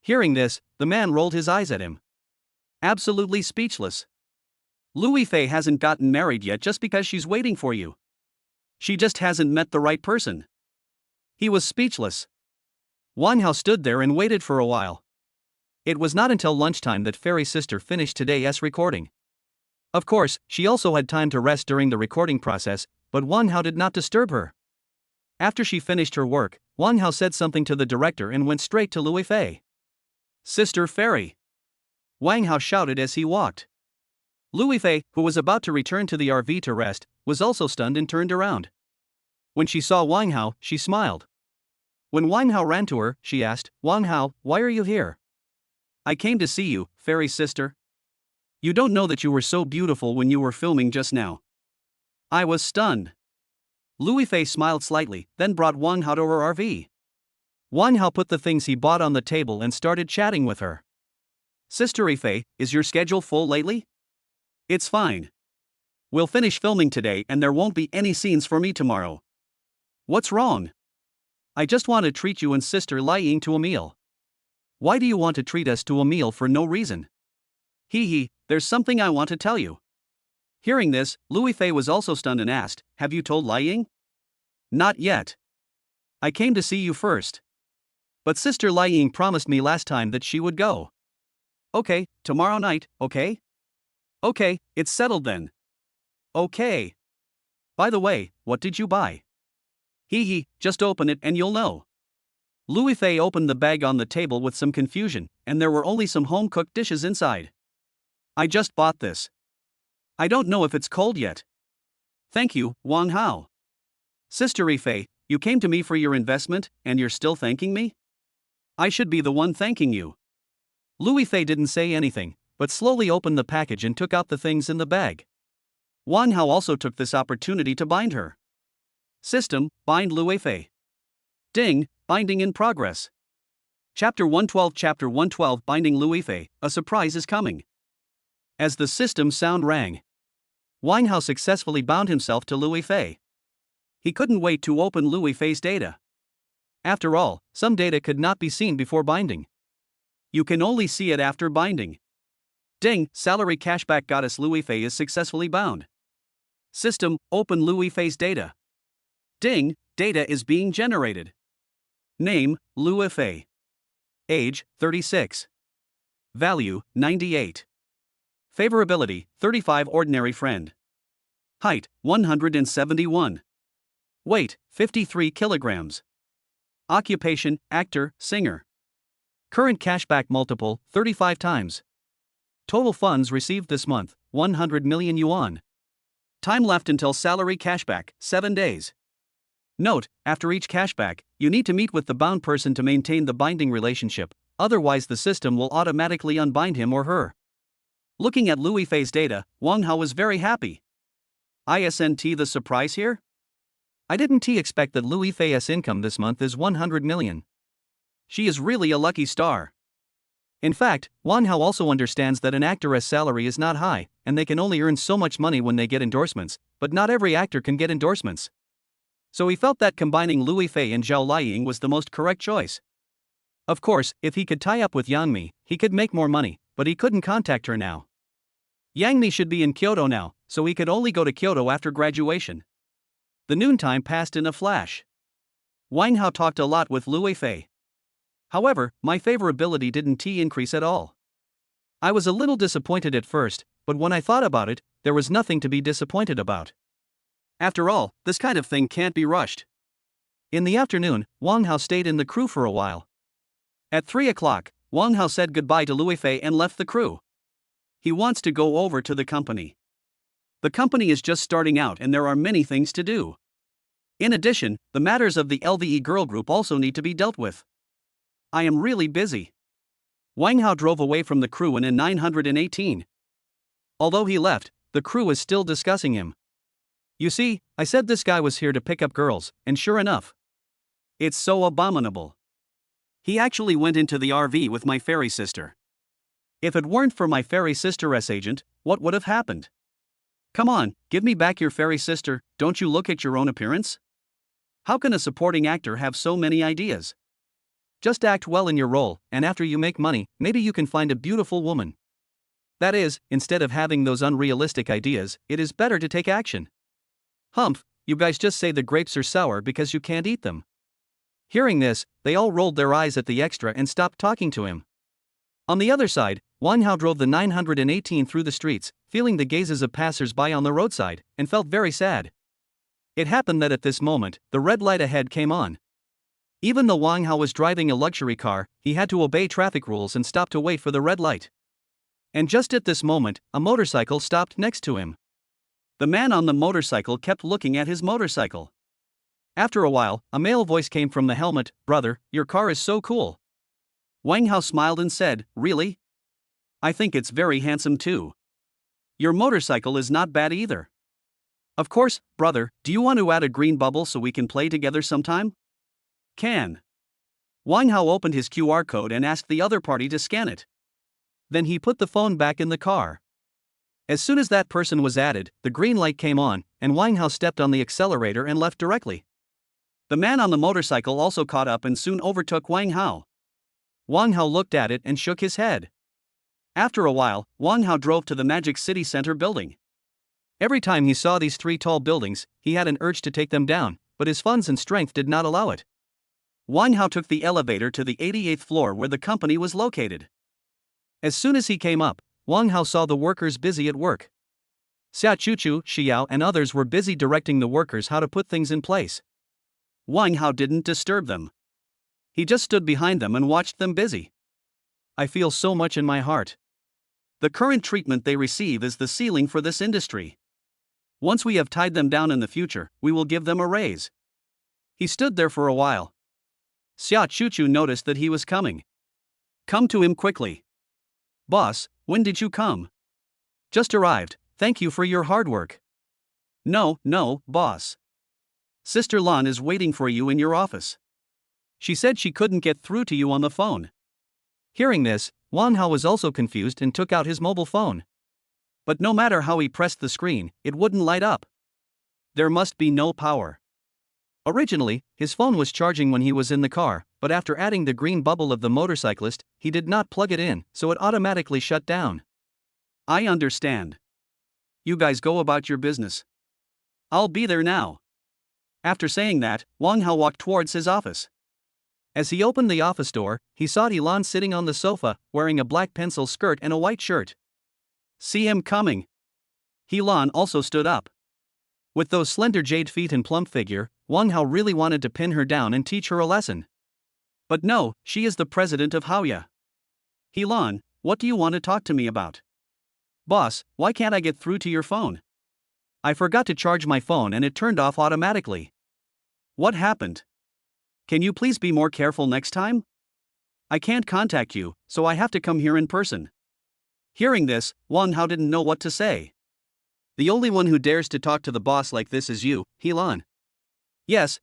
Hearing this, the man rolled his eyes at him, absolutely speechless. "Louis Fei hasn't gotten married yet just because she's waiting for you. She just hasn't met the right person." He was speechless. Wang Hao stood there and waited for a while. It was not until lunchtime that Fairy's sister finished today's recording. Of course, she also had time to rest during the recording process, but Wang Hao did not disturb her. After she finished her work, Wang Hao said something to the director and went straight to Louis Fei. "Sister Fairy!" Wang Hao shouted as he walked. Louis Fei, who was about to return to the RV to rest, was also stunned and turned around. When she saw Wang Hao, she smiled. When Wang Hao ran to her, she asked, "Wang Hao, why are you here?" "I came to see you, Fairy's sister. You don't know that you were so beautiful when you were filming just now." I was stunned. Louis Fei smiled slightly, then brought Wang Hao to her RV. Wang Hao put the things he bought on the table and started chatting with her. "Sister Fei, is your schedule full lately?" "It's fine. We'll finish filming today and there won't be any scenes for me tomorrow." "What's wrong?" "I just want to treat you and Sister Lying to a meal." "Why do you want to treat us to a meal for no reason?" There's something I want to tell you." Hearing this, Louis Fei was also stunned and asked, "Have you told Lying?" "Not yet. I came to see you first. But Sister Lying promised me last time that she would go." "Okay, tomorrow night, okay?" "Okay, it's settled then." "Okay. By the way, what did you buy?" Just open it and you'll know." Louis Fei opened the bag on the table with some confusion, and there were only some home-cooked dishes inside. "I just bought this. I don't know if it's cold yet." "Thank you, Wang Hao." "Sister Fei, you came to me for your investment, and you're still thanking me? I should be the one thanking you." Louis Fei didn't say anything, but slowly opened the package and took out the things in the bag. Wang Hao also took this opportunity to bind her. System, bind Louis Fei. Ding, binding in progress. Chapter 112, binding Louis Fei, a surprise is coming. As the system sound rang, Wang Hao successfully bound himself to Louis Fei. He couldn't wait to open Louis Fei's data. After all, some data could not be seen before binding. You can only see it after binding. Ding, salary cashback goddess Louis Fei is successfully bound. System, open Louis Fei's data. Ding, data is being generated. Name, Louis Fei. Age, 36. Value, 98. Favorability, 35 ordinary friend. Height, 171. Weight, 53 kilograms. Occupation, actor, singer. Current cashback multiple, 35 times. Total funds received this month, 100 million yuan. Time left until salary cashback, 7 days. Note, after each cashback, you need to meet with the bound person to maintain the binding relationship, otherwise the system will automatically unbind him or her. Looking at Louis Fei's data, Wang Hao was very happy. Isn't the surprise here? I didn't expect that Louis Fei's income this month is 100 million. She is really a lucky star. In fact, Wang Hao also understands that an actor's salary is not high, and they can only earn so much money when they get endorsements, but not every actor can get endorsements. So he felt that combining Louis Fei and Zhao Liying was the most correct choice. Of course, if he could tie up with Yang Mi, he could make more money, but he couldn't contact her now. Yang Mi should be in Kyoto now, so he could only go to Kyoto after graduation. The noontime passed in a flash. Wang Hao talked a lot with Louis Fei. However, my favorability didn't increase at all. I was a little disappointed at first, but when I thought about it, there was nothing to be disappointed about. After all, this kind of thing can't be rushed. In the afternoon, Wang Hao stayed in the crew for a while. At 3 o'clock, Wang Hao said goodbye to Louis Fei and left the crew. He wants to go over to the company. The company is just starting out and there are many things to do. In addition, the matters of the LVE girl group also need to be dealt with. I am really busy. Wang Hao drove away from the crew in a 918. Although he left, the crew is still discussing him. You see, I said this guy was here to pick up girls, and sure enough. It's so abominable. He actually went into the RV with my fairy sister. If it weren't for my fairy sister's agent, what would have happened? Come on, give me back your fairy sister, don't you look at your own appearance? How can a supporting actor have so many ideas? Just act well in your role, and after you make money, maybe you can find a beautiful woman. That is, instead of having those unrealistic ideas, it is better to take action. Humph, you guys just say the grapes are sour because you can't eat them. Hearing this, they all rolled their eyes at the extra and stopped talking to him. On the other side, Wang Hao drove the 918 through the streets, feeling the gazes of passers-by on the roadside, and felt very sad. It happened that at this moment, the red light ahead came on. Even though Wang Hao was driving a luxury car, he had to obey traffic rules and stop to wait for the red light. And just at this moment, a motorcycle stopped next to him. The man on the motorcycle kept looking at his motorcycle. After a while, a male voice came from the helmet, "Brother, your car is so cool." Wang Hao smiled and said, "Really? I think it's very handsome too. Your motorcycle is not bad either. Of course, brother, do you want to add a green bubble so we can play together sometime?" Can. Wang Hao opened his QR code and asked the other party to scan it. Then he put the phone back in the car. As soon as that person was added, the green light came on, and Wang Hao stepped on the accelerator and left directly. The man on the motorcycle also caught up and soon overtook Wang Hao. Wang Hao looked at it and shook his head. After a while, Wang Hao drove to the Magic City Center building. Every time he saw these three tall buildings, he had an urge to take them down, but his funds and strength did not allow it. Wang Hao took the elevator to the 88th floor where the company was located. As soon as he came up, Wang Hao saw the workers busy at work. Xia Chuchu, Xiao and others were busy directing the workers how to put things in place. Wang Hao didn't disturb them. He just stood behind them and watched them busy. I feel so much in my heart. The current treatment they receive is the ceiling for this industry. Once we have tied them down in the future, we will give them a raise. He stood there for a while. Xia Chuchu noticed that he was coming. Come to him quickly. Boss, when did you come? Just arrived, thank you for your hard work. No, boss. Sister Lan is waiting for you in your office. She said she couldn't get through to you on the phone. Hearing this, Wang Hao was also confused and took out his mobile phone. But no matter how he pressed the screen, it wouldn't light up. There must be no power. Originally, his phone was charging when he was in the car, but after adding the green bubble of the motorcyclist, he did not plug it in, so it automatically shut down. I understand. You guys go about your business. I'll be there now. After saying that, Wang Hao walked towards his office. As he opened the office door, he saw Lan sitting on the sofa, wearing a black pencil skirt and a white shirt. See him coming. Lan also stood up. With those slender jade feet and plump figure, Wang Hao really wanted to pin her down and teach her a lesson. But no, she is the president of Haoya. Lan, what do you want to talk to me about? Boss, why can't I get through to your phone? I forgot to charge my phone and it turned off automatically. What happened? Can you please be more careful next time? I can't contact you, so I have to come here in person. Hearing this, Wang Hao didn't know what to say. The only one who dares to talk to the boss like this is you, Helan. Yes,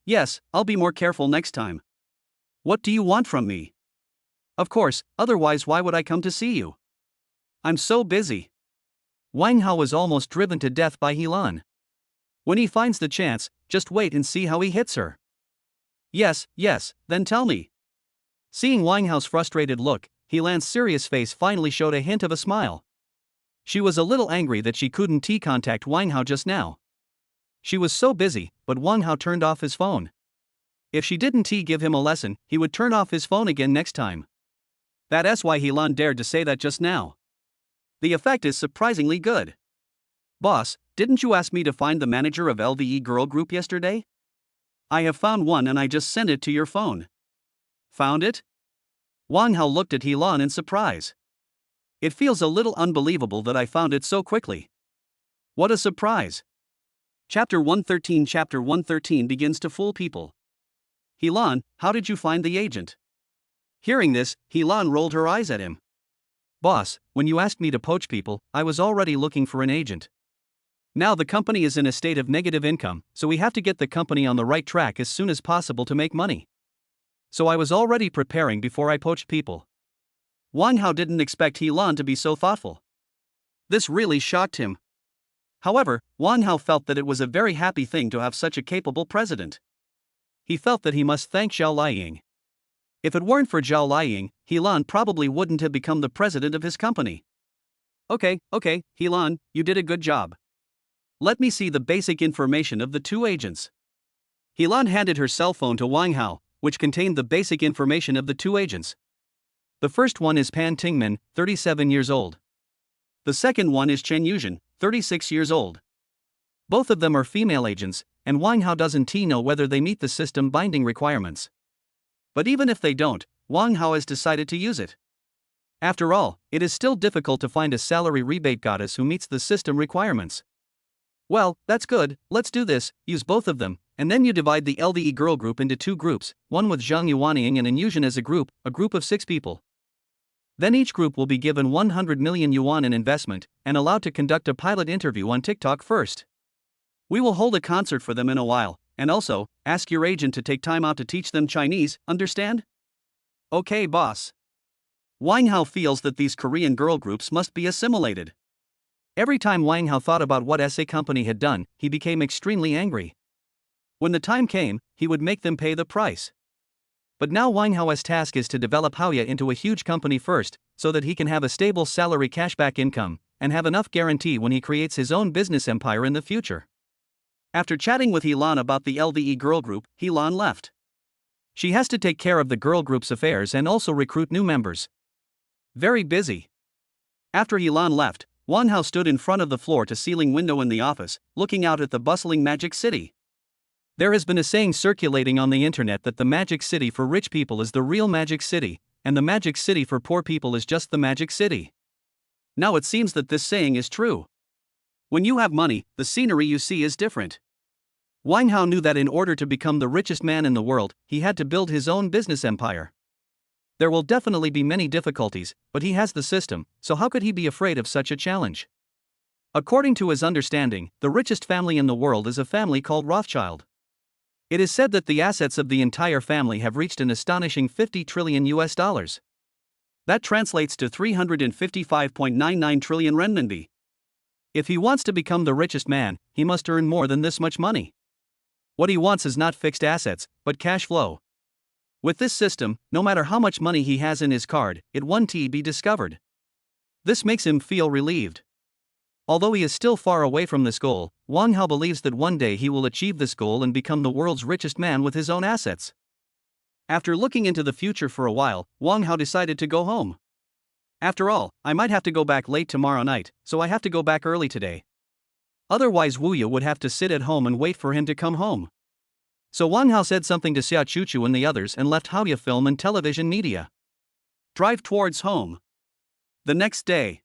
I'll be more careful next time. What do you want from me? Of course, otherwise why would I come to see you? I'm so busy. Wang Hao was almost driven to death by Helan. When he finds the chance, just wait and see how he hits her. Yes, then tell me. Seeing Wang Hao's frustrated look, Helan's serious face finally showed a hint of a smile. She was a little angry that she couldn't contact Wang Hao just now. She was so busy, but Wang Hao turned off his phone. If she didn't give him a lesson, he would turn off his phone again next time. That's why Helan dared to say that just now. The effect is surprisingly good. Boss, didn't you ask me to find the manager of LVE Girl Group yesterday? I have found one and I just sent it to your phone. Found it? Wang Hao looked at Helan in surprise. It feels a little unbelievable that I found it so quickly. What a surprise. Chapter 113 begins to fool people. Helan, how did you find the agent? Hearing this, Helan rolled her eyes at him. Boss, when you asked me to poach people, I was already looking for an agent. Now the company is in a state of negative income, so we have to get the company on the right track as soon as possible to make money. So I was already preparing before I poached people. Wang Hao didn't expect Helan to be so thoughtful. This really shocked him. However, Wang Hao felt that it was a very happy thing to have such a capable president. He felt that he must thank Zhao Liying. If it weren't for Zhao Liying, Helan probably wouldn't have become the president of his company. Okay, Helan, you did a good job. Let me see the basic information of the two agents. Helan handed her cell phone to Wang Hao, which contained the basic information of the two agents. The first one is Pan Tingmin, 37 years old. The second one is Chen Yuzhen, 36 years old. Both of them are female agents, and Wang Hao doesn't know whether they meet the system binding requirements. But even if they don't, Wang Hao has decided to use it. After all, it is still difficult to find a salary rebate goddess who meets the system requirements. Well, that's good, let's do this, use both of them, and then you divide the LVE girl group into two groups, one with Zhang Yuanying and Yuzhen as a group of 6 people. Then each group will be given 100 million yuan in investment, and allowed to conduct a pilot interview on TikTok first. We will hold a concert for them in a while, and also, ask your agent to take time out to teach them Chinese, understand? Okay boss. Wang Hao feels that these Korean girl groups must be assimilated. Every time Wang Hao thought about what SA company had done, he became extremely angry. When the time came, he would make them pay the price. But now Wang Hao's task is to develop Haoya into a huge company first, so that he can have a stable salary cashback income, and have enough guarantee when he creates his own business empire in the future. After chatting with Helan about the LVE girl group, Helan left. She has to take care of the girl group's affairs and also recruit new members. Very busy. After Helan left, Wang Hao stood in front of the floor-to-ceiling window in the office, looking out at the bustling Magic City. There has been a saying circulating on the internet that the Magic City for rich people is the real Magic City, and the Magic City for poor people is just the Magic City. Now it seems that this saying is true. When you have money, the scenery you see is different. Wang Hao knew that in order to become the richest man in the world, he had to build his own business empire. There will definitely be many difficulties, but he has the system, so how could he be afraid of such a challenge? According to his understanding, the richest family in the world is a family called Rothschild. It is said that the assets of the entire family have reached an astonishing $50 trillion. That translates to 355.99 trillion renminbi. If he wants to become the richest man, he must earn more than this much money. What he wants is not fixed assets, but cash flow. With this system, no matter how much money he has in his card, it won't be discovered. This makes him feel relieved. Although he is still far away from this goal, Wang Hao believes that one day he will achieve this goal and become the world's richest man with his own assets. After looking into the future for a while, Wang Hao decided to go home. After all, I might have to go back late tomorrow night, so I have to go back early today. Otherwise Wu Yu would have to sit at home and wait for him to come home. So Wang Hao said something to Xia Chuchu and the others and left Haoya Film and Television Media. Drive towards home. The next day,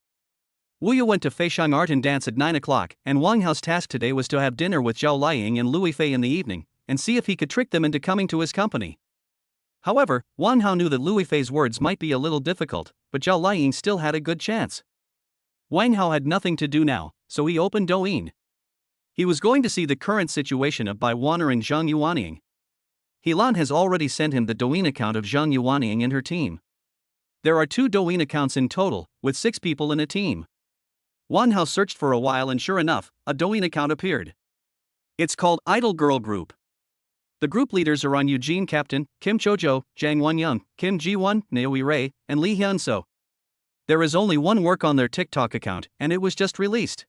Wu Yu went to Feixiang Art and Dance at 9 o'clock, and Wang Hao's task today was to have dinner with Zhao Liying and Louis Fei in the evening, and see if he could trick them into coming to his company. However, Wang Hao knew that Lui Fei's words might be a little difficult, but Zhao Liying still had a good chance. Wang Hao had nothing to do now, so he opened Douyin. He was going to see the current situation of Bai Wanner and Zhang Yuanying. Helan has already sent him the Douyin account of Zhang Yuanying and her team. There are 2 Douyin accounts in total, with 6 people in a team. Wang Hao searched for a while and sure enough, a Douyin account appeared. It's called Idol Girl Group. The group leaders are on Eugene Captain, Kim Chojo, Zhang Wanyang, Kim Ji-won, Naomi Ray, and Lee Hyun-so. There is only one work on their TikTok account, and it was just released.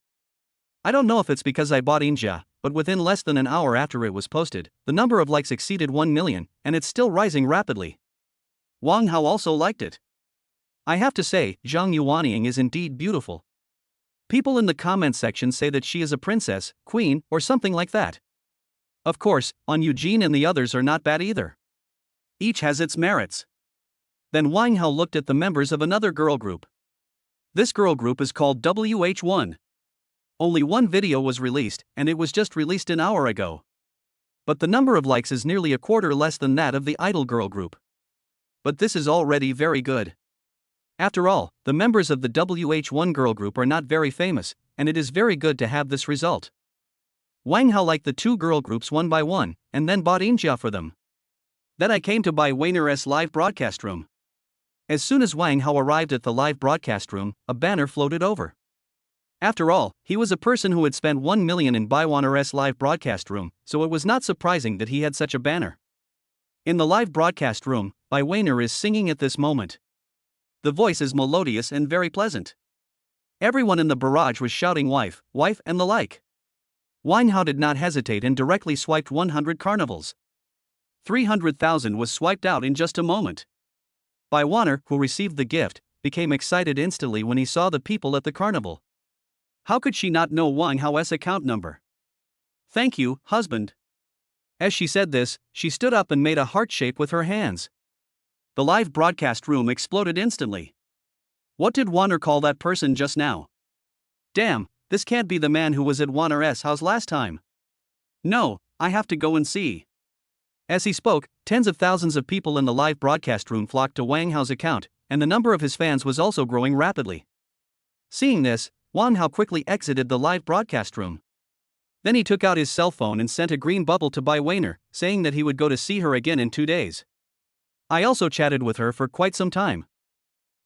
I don't know if it's because I bought Inja, but within less than an hour after it was posted, the number of likes exceeded 1 million, and it's still rising rapidly. Wang Hao also liked it. I have to say, Zhang Yuanying is indeed beautiful. People in the comment section say that she is a princess, queen, or something like that. Of course, on Eugene and the others are not bad either. Each has its merits. Then Wang Hao looked at the members of another girl group. This girl group is called WH1. Only one video was released, and it was just released an hour ago. But the number of likes is nearly a quarter less than that of the Idol girl group. But this is already very good. After all, the members of the WH1 girl group are not very famous, and it is very good to have this result. Wang Hao liked the 2 girl groups one by one, and then bought Inja for them. Then I came to Bai Wanner's live broadcast room. As soon as Wang Hao arrived at the live broadcast room, a banner floated over. After all, he was a person who had spent 1 million in Bai Wanner's live broadcast room, so it was not surprising that he had such a banner. In the live broadcast room, Bai Wanner is singing at this moment. The voice is melodious and very pleasant. Everyone in the barrage was shouting wife, wife and the like. Wang Hao did not hesitate and directly swiped 100 carnivals. 300,000 was swiped out in just a moment. Bai Wanner, who received the gift, became excited instantly when he saw the people at the carnival. How could she not know Wang Hao's account number? Thank you, husband. As she said this, she stood up and made a heart shape with her hands. The live broadcast room exploded instantly. What did Wanner call that person just now? Damn, this can't be the man who was at Wanner's house last time. No, I have to go and see. As he spoke, tens of thousands of people in the live broadcast room flocked to Wang Hao's account, and the number of his fans was also growing rapidly. Seeing this, Wang Hao quickly exited the live broadcast room. Then he took out his cell phone and sent a green bubble to Bai Wanner, saying that he would go to see her again in 2 days. I also chatted with her for quite some time.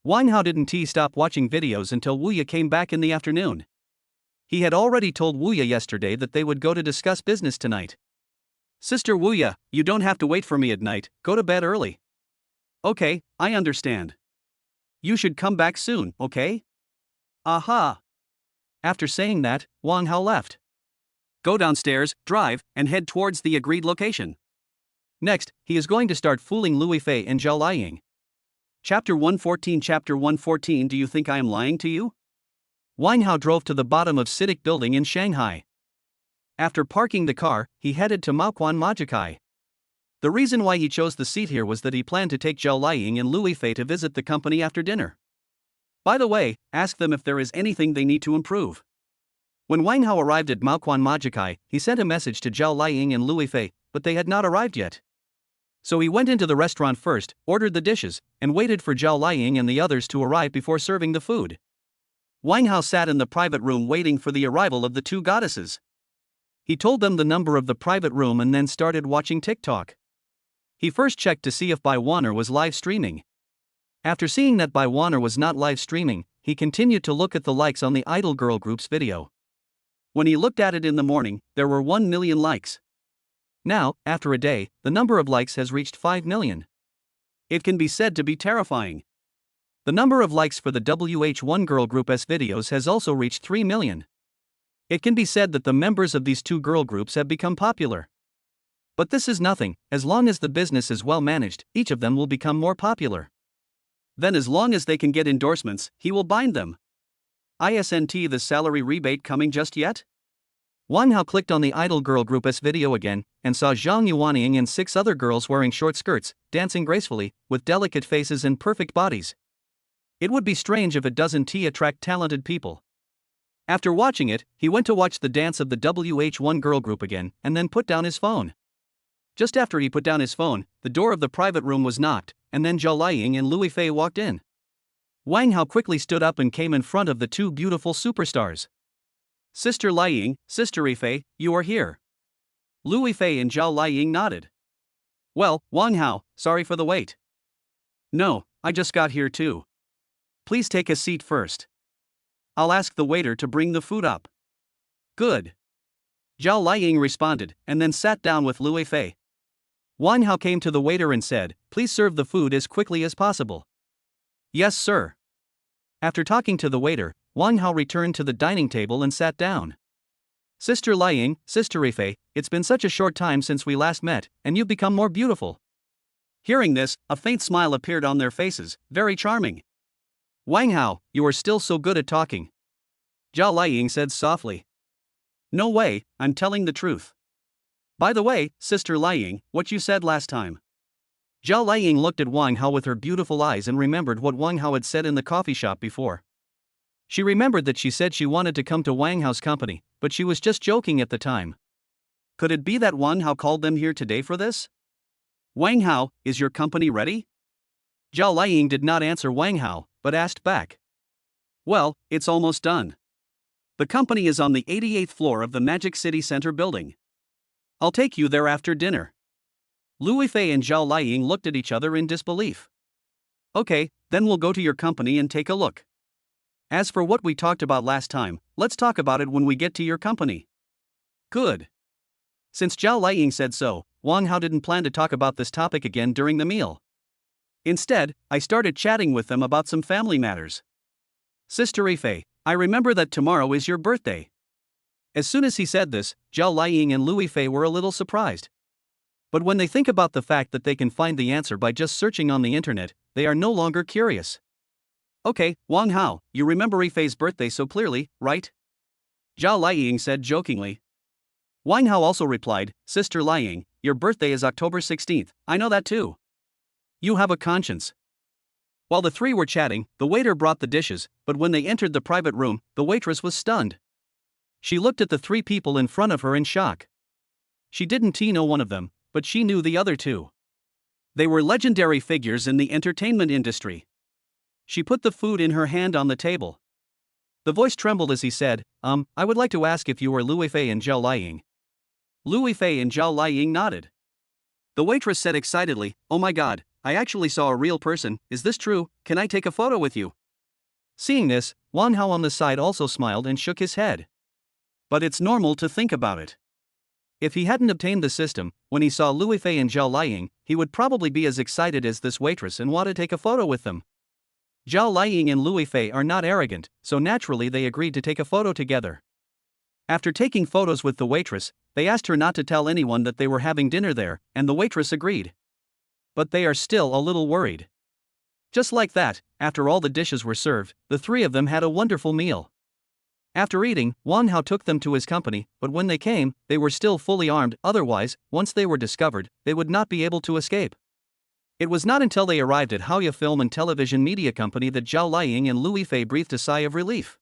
Wang Hao didn't stop watching videos until Wuya came back in the afternoon. He had already told Wuya yesterday that they would go to discuss business tonight. Sister Wuya, you don't have to wait for me at night, go to bed early. Okay, I understand. You should come back soon, okay? Aha! After saying that, Wang Hao left. Go downstairs, drive, and head towards the agreed location. Next, he is going to start fooling Lui Fei and Zhao Liying. Chapter 114. Do you think I am lying to you? Wang Hao drove to the bottom of CITIC building in Shanghai. After parking the car, he headed to Maoquan Majikai. The reason why he chose the seat here was that he planned to take Zhao Liying and Lui Fei to visit the company after dinner. By the way, ask them if there is anything they need to improve. When Wang Hao arrived at Maoquan Majikai, he sent a message to Zhao Liying and Lui Fei, but they had not arrived yet. So he went into the restaurant first, ordered the dishes, and waited for Zhao Liying and the others to arrive before serving the food. Wang Hao sat in the private room waiting for the arrival of the 2 goddesses. He told them the number of the private room and then started watching TikTok. He first checked to see if Bai Wanner was live streaming. After seeing that Bai Wanner was not live streaming, he continued to look at the likes on the Idol Girl Group's video. When he looked at it in the morning, there were 1 million likes. Now, after a day, the number of likes has reached 5 million. It can be said to be terrifying. The number of likes for the WH1 Girl Group's videos has also reached 3 million. It can be said that the members of these 2 girl groups have become popular. But this is nothing, as long as the business is well managed, each of them will become more popular. Then as long as they can get endorsements, he will bind them. Isn't the salary rebate coming just yet? Wang Hao clicked on the Idol Girl Group's video again, and saw Zhang Yuanying and 6 other girls wearing short skirts, dancing gracefully, with delicate faces and perfect bodies. It would be strange if it doesn't attract talented people. After watching it, he went to watch the dance of the WH1 girl group again, and then put down his phone. Just after he put down his phone, the door of the private room was knocked, and then Zhao Liying and Lui Fei walked in. Wang Hao quickly stood up and came in front of the two beautiful superstars. Sister Liying, Sister Fei, you are here. Lui Fei and Zhao Liying nodded. Well, Wang Hao, sorry for the wait. No, I just got here too. Please take a seat first. I'll ask the waiter to bring the food up. Good. Zhao Liying responded, and then sat down with Lui Fei. Wang Hao came to the waiter and said, please serve the food as quickly as possible. Yes, sir. After talking to the waiter, Wang Hao returned to the dining table and sat down. Sister Liying, Sister Fei, it's been such a short time since we last met, and you've become more beautiful. Hearing this, a faint smile appeared on their faces, very charming. Wang Hao, you are still so good at talking. Zhao Liying said softly. No way, I'm telling the truth. By the way, Sister Liying, what you said last time. Zhao Liying looked at Wang Hao with her beautiful eyes and remembered what Wang Hao had said in the coffee shop before. She remembered that she said she wanted to come to Wang Hao's company, but she was just joking at the time. Could it be that Wang Hao called them here today for this? Wang Hao, is your company ready? Zhao Liying did not answer Wang Hao, but asked back. Well, it's almost done. The company is on the 88th floor of the Magic City Center building. I'll take you there after dinner. Lui Fei and Zhao Liying looked at each other in disbelief. Okay, then we'll go to your company and take a look. As for what we talked about last time, let's talk about it when we get to your company. Good. Since Zhao Liying said so, Wang Hao didn't plan to talk about this topic again during the meal. Instead, I started chatting with them about some family matters. Sister Fei, I remember that tomorrow is your birthday. As soon as he said this, Zhao Liying and Lui Fei were a little surprised. But when they think about the fact that they can find the answer by just searching on the internet, they are no longer curious. Okay, Wang Hao, you remember Fei's birthday so clearly, right? Zhao Liying said jokingly. Wang Hao also replied, Sister Liying, your birthday is October 16th, I know that too. You have a conscience. While the three were chatting, the waiter brought the dishes, but when they entered the private room, the waitress was stunned. She looked at the three people in front of her in shock. She didn't know one of them, but she knew the other two. They were legendary figures in the entertainment industry. She put the food in her hand on the table. The voice trembled as he said, I would like to ask if you were Lui Fei and Zhao Liying. Lui Fei and Zhao Liying nodded. The waitress said excitedly, oh my god, I actually saw a real person, is this true, can I take a photo with you? Seeing this, Wang Hao on the side also smiled and shook his head. But it's normal to think about it. If he hadn't obtained the system, when he saw Lui Fei and Zhao Liying, he would probably be as excited as this waitress and want to take a photo with them. Zhao Liying and Lui Fei are not arrogant, so naturally they agreed to take a photo together. After taking photos with the waitress, they asked her not to tell anyone that they were having dinner there, and the waitress agreed. But they are still a little worried. Just like that, after all the dishes were served, the three of them had a wonderful meal. After eating, Wang Hao took them to his company, but when they came, they were still fully armed, otherwise, once they were discovered, they would not be able to escape. It was not until they arrived at Haoya Film and Television Media Company that Zhao Liying and Lui Fei breathed a sigh of relief.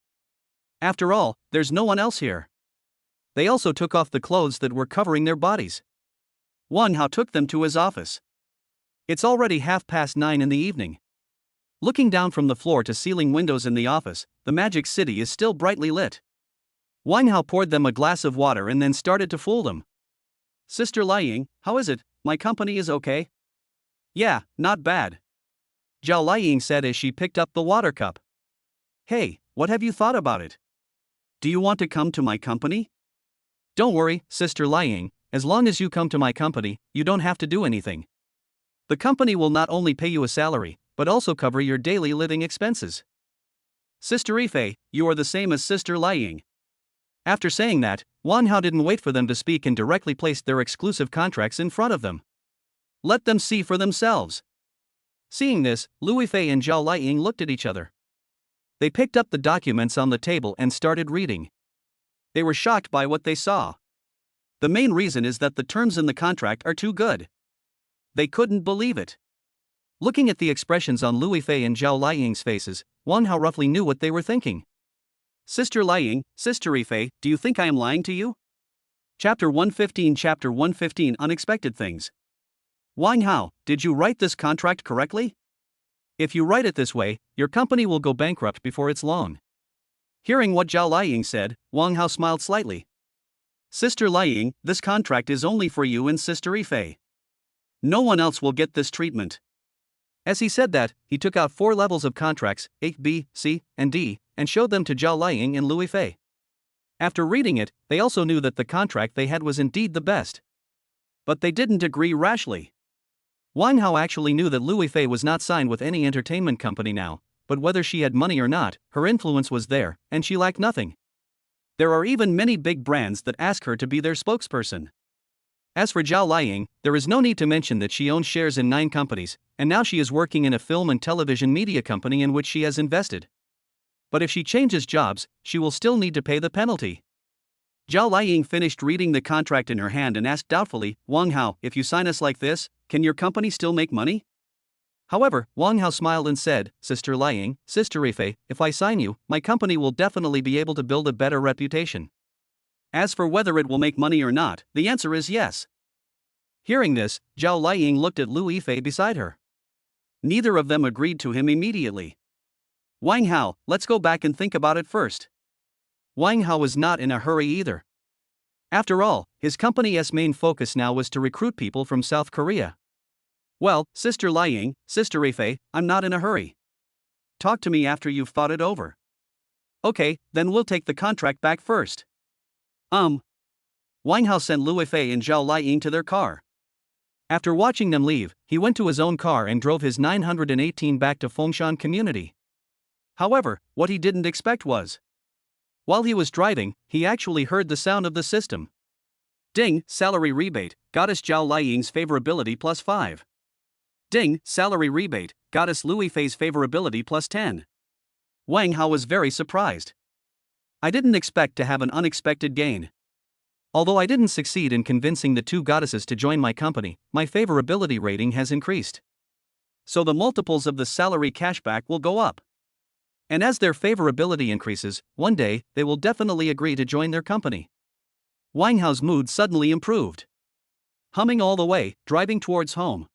After all, there's no one else here. They also took off the clothes that were covering their bodies. Wang Hao took them to his office. It's already 9:30 in the evening. Looking down from the floor-to-ceiling windows in the office, the Magic City is still brightly lit. Wang Hao poured them a glass of water and then started to fool them. Sister Liying, how is it, my company is okay? Yeah, not bad. Zhao Liying said as she picked up the water cup. Hey, what have you thought about it? Do you want to come to my company? Don't worry, Sister Liying, as long as you come to my company, you don't have to do anything. The company will not only pay you a salary, but also cover your daily living expenses. Sister Fei, you are the same as Sister Liying. After saying that, Wang Hao didn't wait for them to speak and directly placed their exclusive contracts in front of them. Let them see for themselves. Seeing this, Lui Fei and Zhao Liying looked at each other. They picked up the documents on the table and started reading. They were shocked by what they saw. The main reason is that the terms in the contract are too good. They couldn't believe it. Looking at the expressions on Lui Fei and Zhao Liying's faces, Wang Hao roughly knew what they were thinking. Sister Liying, Sister Fei, do you think I am lying to you? Chapter 115 Unexpected Things. Wang Hao, did you write this contract correctly? If you write it this way, your company will go bankrupt before it's long. Hearing what Zhao Liying said, Wang Hao smiled slightly. Sister Liying, this contract is only for you and Sister Yifei. No one else will get this treatment. As he said that, he took out 4 levels of contracts, A, B, C, and D, and showed them to Zhao Liying and Lu Yifei. After reading it, they also knew that the contract they had was indeed the best. But they didn't agree rashly. Wang Hao actually knew that Lu Yifei was not signed with any entertainment company now, but whether she had money or not, her influence was there, and she lacked nothing. There are even many big brands that ask her to be their spokesperson. As for Zhao Liying, there is no need to mention that she owns shares in 9 companies, and now she is working in a film and television media company in which she has invested. But if she changes jobs, she will still need to pay the penalty. Zhao Liying finished reading the contract in her hand and asked doubtfully, Wang Hao, if you sign us like this, can your company still make money? However, Wang Hao smiled and said, Sister Liying, Sister Yifei, if I sign you, my company will definitely be able to build a better reputation. As for whether it will make money or not, the answer is yes. Hearing this, Zhao Liying looked at Lu Yifei beside her. Neither of them agreed to him immediately. Wang Hao, let's go back and think about it first. Wang Hao was not in a hurry either. After all, his company's main focus now was to recruit people from South Korea. Well, Sister Liying, Sister Yifei, I'm not in a hurry. Talk to me after you've thought it over. Okay, then we'll take the contract back first. Wang Hao sent Lu Yifei and Zhao Liying to their car. After watching them leave, he went to his own car and drove his 918 back to Fengshan community. However, what he didn't expect was, while he was driving, he actually heard the sound of the system. Ding, salary rebate, Goddess Zhao Liying's favorability plus 5. Ding, salary rebate, Goddess Lu Yifei's favorability plus 10. Wang Hao was very surprised. I didn't expect to have an unexpected gain. Although I didn't succeed in convincing the 2 goddesses to join my company, my favorability rating has increased. So the multiples of the salary cashback will go up. And as their favorability increases, one day, they will definitely agree to join their company. Wang Hao's mood suddenly improved. Humming all the way, driving towards home.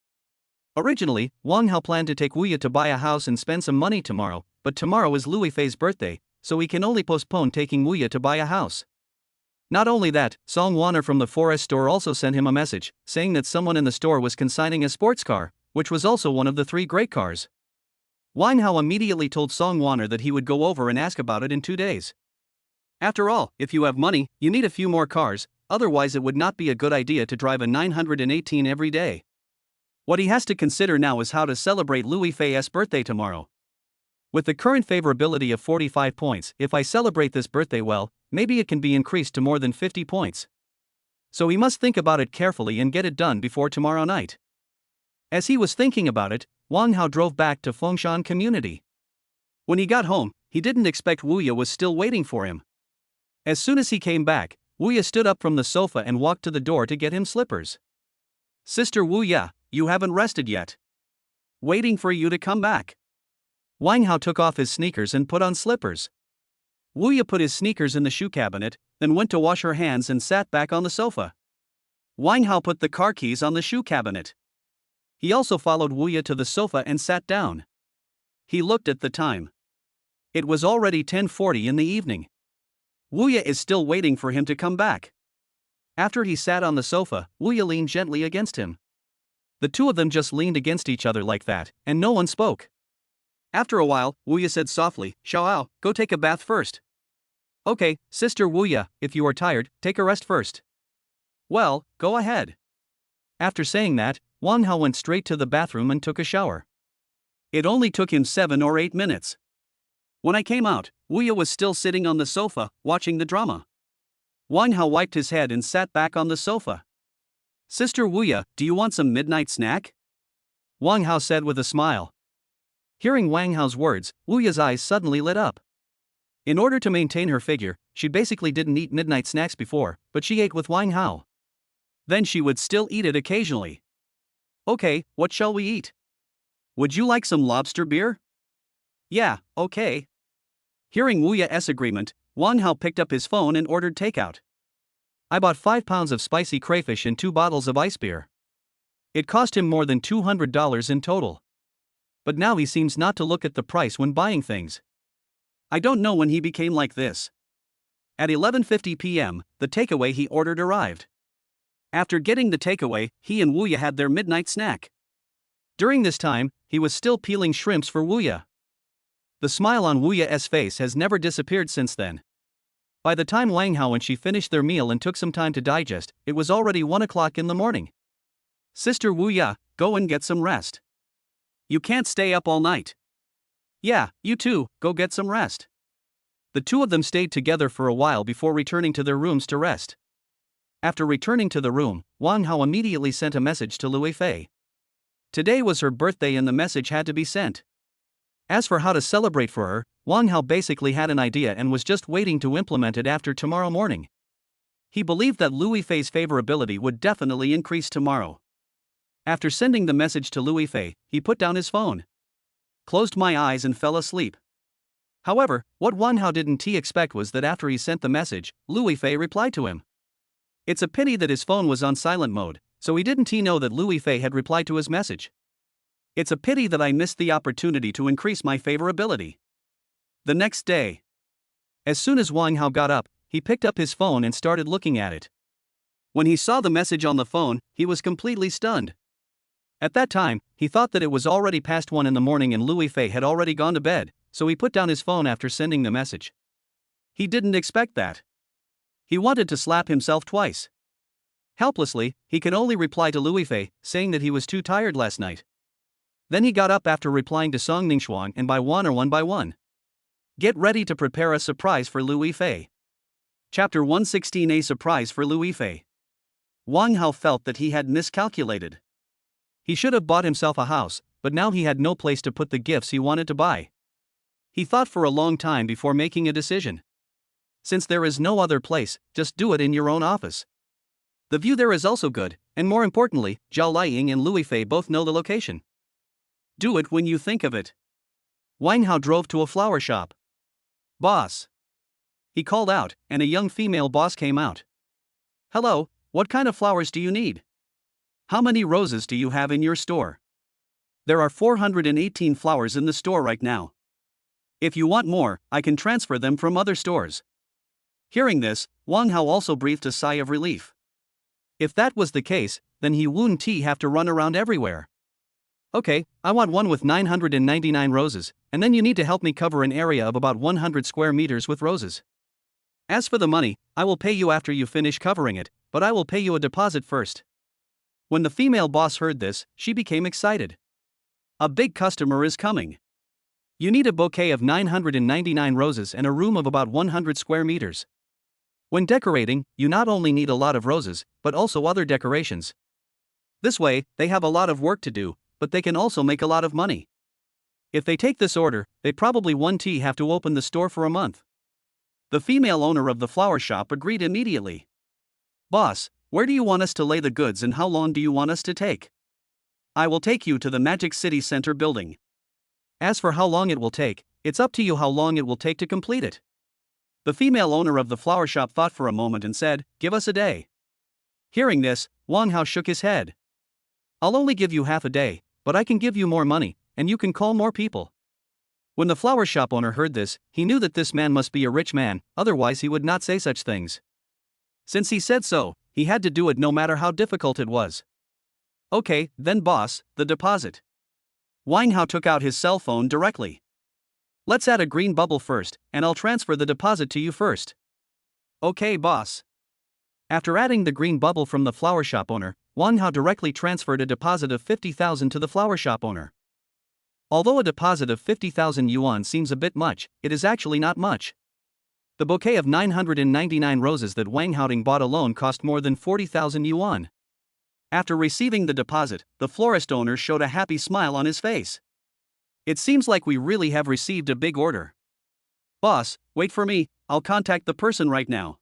Originally, Wang Hao planned to take Wuya to buy a house and spend some money tomorrow, but tomorrow is Lu Yifei's birthday, so he can only postpone taking Wuya to buy a house. Not only that, Song Wanner from the forest store also sent him a message, saying that someone in the store was consigning a sports car, which was also one of the 3 great cars. Wang Hao immediately told Song Wanner that he would go over and ask about it in 2 days. After all, if you have money, you need a few more cars, otherwise it would not be a good idea to drive a 918 every day. What he has to consider now is how to celebrate Lu Yifei's birthday tomorrow. With the current favorability of 45 points, if I celebrate this birthday well, maybe it can be increased to more than 50 points. So he must think about it carefully and get it done before tomorrow night. As he was thinking about it, Wang Hao drove back to Fengshan community. When he got home, he didn't expect Wuya was still waiting for him. As soon as he came back, Wuya stood up from the sofa and walked to the door to get him slippers. Sister Wuya, you haven't rested yet. Waiting for you to come back. Wang Hao took off his sneakers and put on slippers. Wuya put his sneakers in the shoe cabinet, then went to wash her hands and sat back on the sofa. Wang Hao put the car keys on the shoe cabinet. He also followed Wuya to the sofa and sat down. He looked at the time. It was already 10:40 in the evening. Wuya is still waiting for him to come back. After he sat on the sofa, Wuya leaned gently against him. The 2 of them just leaned against each other like that, and no one spoke. After a while, Wuya said softly, Xiaoao, go take a bath first. Okay, Sister Wuya, if you are tired, take a rest first. Well, go ahead. After saying that, Wang Hao went straight to the bathroom and took a shower. It only took him 7 or 8 minutes. When I came out, Wuya was still sitting on the sofa, watching the drama. Wang Hao wiped his head and sat back on the sofa. Sister Wuya, do you want some midnight snack? Wang Hao said with a smile. Hearing Wang Hao's words, Wuya's eyes suddenly lit up. In order to maintain her figure, she basically didn't eat midnight snacks before, but she ate with Wang Hao. Then she would still eat it occasionally. Okay, what shall we eat? Would you like some lobster beer? Yeah, okay. Hearing Wuya's agreement, Wang Hao picked up his phone and ordered takeout. I bought 5 pounds of spicy crayfish and 2 bottles of ice beer. It cost him more than $200 in total. But now he seems not to look at the price when buying things. I don't know when he became like this. At 11:50 p.m., the takeaway he ordered arrived. After getting the takeaway, he and Wuya had their midnight snack. During this time, he was still peeling shrimps for Wuya. The smile on Wuya's face has never disappeared since then. By the time Wang Hao and she finished their meal and took some time to digest, it was already 1 o'clock in the morning. Sister Wuya, go and get some rest. You can't stay up all night. Yeah, you too, go get some rest. The two of them stayed together for a while before returning to their rooms to rest. After returning to the room, Wang Hao immediately sent a message to Lui Fei. Today was her birthday and the message had to be sent. As for how to celebrate for her, Wang Hao basically had an idea and was just waiting to implement it after tomorrow morning. He believed that Lui Fei's favorability would definitely increase tomorrow. After sending the message to Lui Fei, he put down his phone, closed my eyes and fell asleep. However, what Wang Hao didn't expect was that after he sent the message, Lui Fei replied to him. It's a pity that his phone was on silent mode, so he didn't know that Lui Fei had replied to his message. It's a pity that I missed the opportunity to increase my favorability. The next day, as soon as Wang Hao got up, he picked up his phone and started looking at it. When he saw the message on the phone, he was completely stunned. At that time, he thought that it was already past 1 in the morning and Lui Fei had already gone to bed, so he put down his phone after sending the message. He didn't expect that. He wanted to slap himself twice. Helplessly, he could only reply to Lui Fei, saying that he was too tired last night. Then he got up after replying to Song Ningxuan and by one by one. Get ready to prepare a surprise for Lui Fei. Chapter 116, A Surprise for Lui Fei. Wang Hao felt that he had miscalculated. He should have bought himself a house, but now he had no place to put the gifts he wanted to buy. He thought for a long time before making a decision. Since there is no other place, just do it in your own office. The view there is also good, and more importantly, Zhao Liying and Lui Fei both know the location. Do it when you think of it. Wang Hao drove to a flower shop. Boss, he called out, and a young female boss came out. Hello, what kind of flowers do you need? How many roses do you have in your store? There are 418 flowers in the store right now. If you want more, I can transfer them from other stores. Hearing this, Wang Hao also breathed a sigh of relief. If that was the case, then he wouldn't have to run around everywhere. Okay, I want one with 999 roses, and then you need to help me cover an area of about 100 square meters with roses. As for the money, I will pay you after you finish covering it, but I will pay you a deposit first. When the female boss heard this, she became excited. A big customer is coming. You need a bouquet of 999 roses and a room of about 100 square meters. When decorating, you not only need a lot of roses, but also other decorations. This way, they have a lot of work to do, but they can also make a lot of money. If they take this order, they probably won't have to open the store for a month. The female owner of the flower shop agreed immediately. Boss, where do you want us to lay the goods and how long do you want us to take? I will take you to the Magic City Center building. As for how long it will take, it's up to you how long it will take to complete it. The female owner of the flower shop thought for a moment and said, give us a day. Hearing this, Wang Hao shook his head. I'll only give you half a day, but I can give you more money, and you can call more people. When the flower shop owner heard this, he knew that this man must be a rich man, otherwise he would not say such things. Since he said so, he had to do it no matter how difficult it was. Okay, then boss, the deposit. Wang Hao took out his cell phone directly. Let's add a green bubble first, and I'll transfer the deposit to you first. Okay, boss. After adding the green bubble from the flower shop owner, Wang Hao directly transferred a deposit of 50,000 to the flower shop owner. Although a deposit of 50,000 yuan seems a bit much, it is actually not much. The bouquet of 999 roses that Wang Haoding bought alone cost more than 40,000 yuan. After receiving the deposit, the florist owner showed a happy smile on his face. It seems like we really have received a big order. Boss, wait for me, I'll contact the person right now.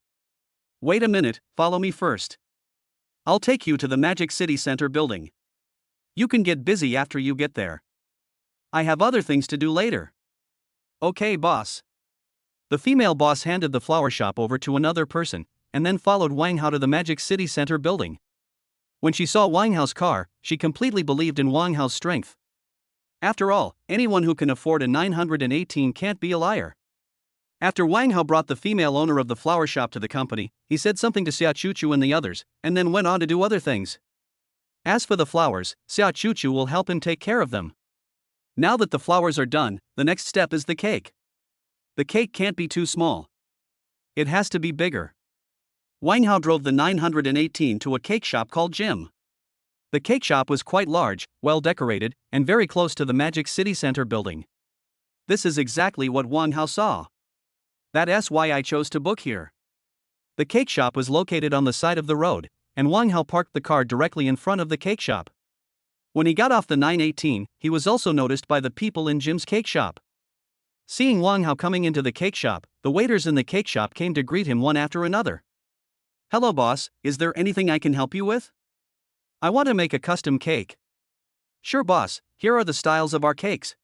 Wait a minute, follow me first. I'll take you to the Magic City Center building. You can get busy after you get there. I have other things to do later. Okay, boss. The female boss handed the flower shop over to another person, and then followed Wang Hao to the Magic City Center building. When she saw Wang Hao's car, she completely believed in Wang Hao's strength. After all, anyone who can afford a 918 can't be a liar. After Wang Hao brought the female owner of the flower shop to the company, he said something to Xia Chuchu and the others, and then went on to do other things. As for the flowers, Xia Chuchu will help him take care of them. Now that the flowers are done, the next step is the cake. The cake can't be too small. It has to be bigger. Wang Hao drove the 918 to a cake shop called Jim. The cake shop was quite large, well decorated, and very close to the Magic City Center building. This is exactly what Wang Hao saw. That's why I chose to book here. The cake shop was located on the side of the road, and Wang Hao parked the car directly in front of the cake shop. When he got off the 918, he was also noticed by the people in Jim's cake shop. Seeing Wang Hao coming into the cake shop, the waiters in the cake shop came to greet him one after another. "Hello boss, is there anything I can help you with? I want to make a custom cake." "Sure boss, here are the styles of our cakes."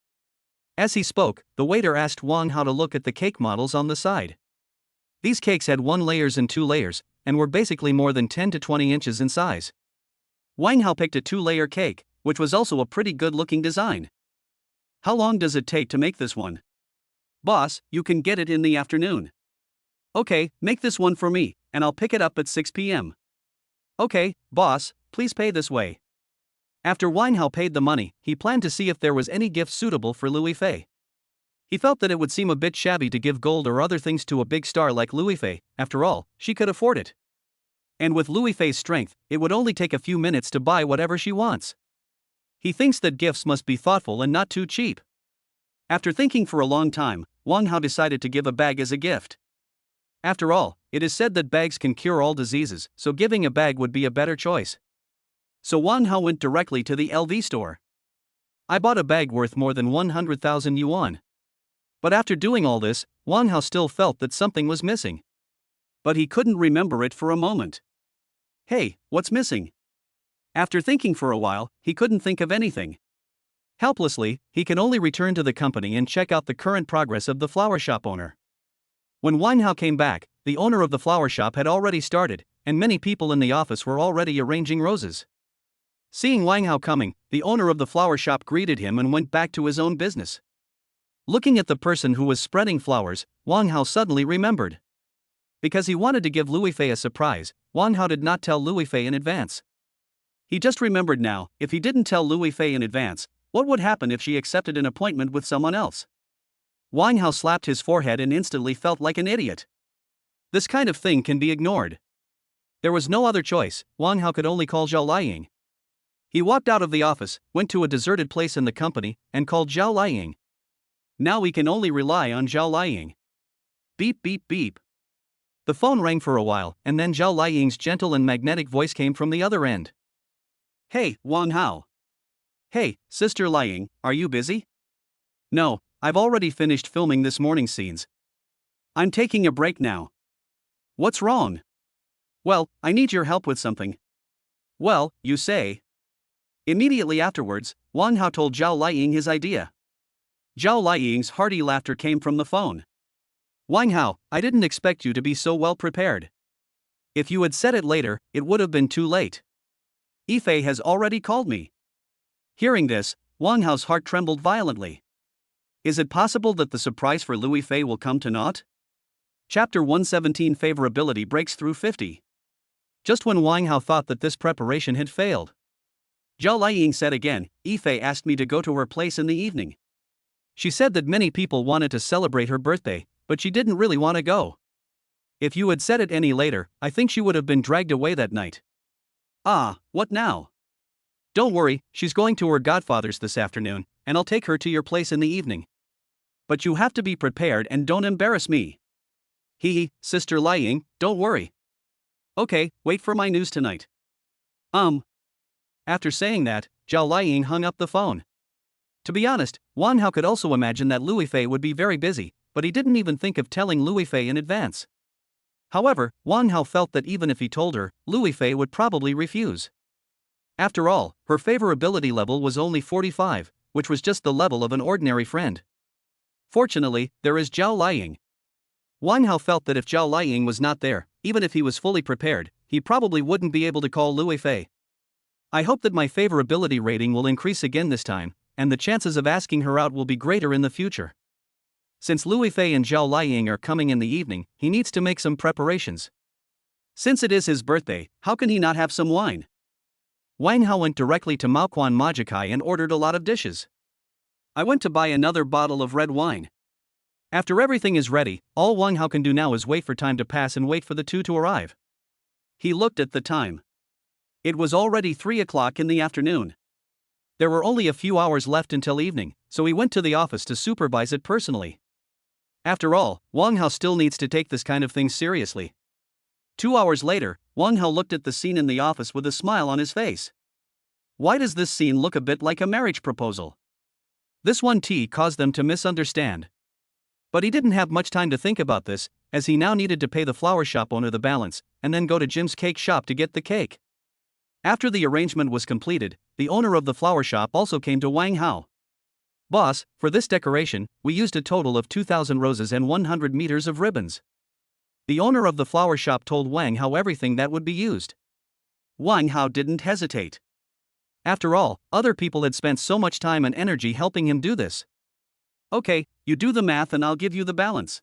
As he spoke, the waiter asked Wang Hao to look at the cake models on the side. These cakes had 1 layers and 2 layers, and were basically more than 10 to 20 inches in size. Wang Hao picked a 2-layer cake, which was also a pretty good-looking design. "How long does it take to make this one?" "Boss, you can get it in the afternoon." "Okay, make this one for me, and I'll pick it up at 6 p.m. "Okay, boss, please pay this way." After Wang Hao paid the money, he planned to see if there was any gift suitable for Louis Fei. He felt that it would seem a bit shabby to give gold or other things to a big star like Louis Fei. After all, she could afford it. And with Louis Fei's strength, it would only take a few minutes to buy whatever she wants. He thinks that gifts must be thoughtful and not too cheap. After thinking for a long time, Wang Hao decided to give a bag as a gift. After all, it is said that bags can cure all diseases, so giving a bag would be a better choice. So Wang Hao went directly to the LV store. "I bought a bag worth more than 100,000 yuan. But after doing all this, Wang Hao still felt that something was missing. But he couldn't remember it for a moment. "Hey, what's missing?" After thinking for a while, he couldn't think of anything. Helplessly, he can only return to the company and check out the current progress of the flower shop owner. When Wang Hao came back, the owner of the flower shop had already started, and many people in the office were already arranging roses. Seeing Wang Hao coming, the owner of the flower shop greeted him and went back to his own business. Looking at the person who was spreading flowers, Wang Hao suddenly remembered. Because he wanted to give Louis Fei a surprise, Wang Hao did not tell Louis Fei in advance. He just remembered now, if he didn't tell Louis Fei in advance, what would happen if she accepted an appointment with someone else? Wang Hao slapped his forehead and instantly felt like an idiot. This kind of thing can be ignored. There was no other choice. Wang Hao could only call Zhao Liying. He walked out of the office, went to a deserted place in the company, and called Zhao Liying. Now we can only rely on Zhao Liying. Beep beep beep. The phone rang for a while, and then Zhao Liying's gentle and magnetic voice came from the other end. "Hey, Wang Hao." "Hey, Sister Liying, are you busy?" "No, I've already finished filming this morning's scenes. I'm taking a break now." "What's wrong?" "Well, I need your help with something." "Well, you say." Immediately afterwards, Wang Hao told Zhao Liying his idea. Zhao Liying's hearty laughter came from the phone. "Wang Hao, I didn't expect you to be so well prepared. If you had said it later, it would have been too late. Yifei has already called me." Hearing this, Wang Hao's heart trembled violently. Is it possible that the surprise for Louis Fei will come to naught? Chapter 117 Favorability breaks through 50. Just when Wang Hao thought that this preparation had failed, Zhao Liying said again, "Yifei asked me to go to her place in the evening. She said that many people wanted to celebrate her birthday, but she didn't really want to go. If you had said it any later, I think she would have been dragged away that night." "Ah, what now?" "Don't worry, she's going to her godfather's this afternoon, and I'll take her to your place in the evening. But you have to be prepared and don't embarrass me." "Hee, Sister Liying, don't worry." "Okay, wait for my news tonight." After saying that, Zhao Liying hung up the phone. To be honest, Wang Hao could also imagine that Louis Fei would be very busy, but he didn't even think of telling Louis Fei in advance. However, Wang Hao felt that even if he told her, Louis Fei would probably refuse. After all, her favorability level was only 45, which was just the level of an ordinary friend. Fortunately, there is Zhao Liying. Wang Hao felt that if Zhao Liying was not there, even if he was fully prepared, he probably wouldn't be able to call Lui Fei. I hope that my favorability rating will increase again this time, and the chances of asking her out will be greater in the future. Since Lui Fei and Zhao Liying are coming in the evening, he needs to make some preparations. Since it is his birthday, how can he not have some wine? Wang Hao went directly to Maoquan Majikai and ordered a lot of dishes. I went to buy another bottle of red wine. After everything is ready, all Wang Hao can do now is wait for time to pass and wait for the two to arrive. He looked at the time. It was already 3 o'clock in the afternoon. There were only a few hours left until evening, so he went to the office to supervise it personally. After all, Wang Hao still needs to take this kind of thing seriously. 2 hours later, Wang Hao looked at the scene in the office with a smile on his face. Why does this scene look a bit like a marriage proposal? This one tea caused them to misunderstand. But he didn't have much time to think about this, as he now needed to pay the flower shop owner the balance, and then go to Jim's cake shop to get the cake. After the arrangement was completed, the owner of the flower shop also came to Wang Hao. Boss, for this decoration, we used a total of 2,000 roses and 100 meters of ribbons. The owner of the flower shop told Wang Hao everything that would be used. Wang Hao didn't hesitate. After all, other people had spent so much time and energy helping him do this. Okay, you do the math and I'll give you the balance.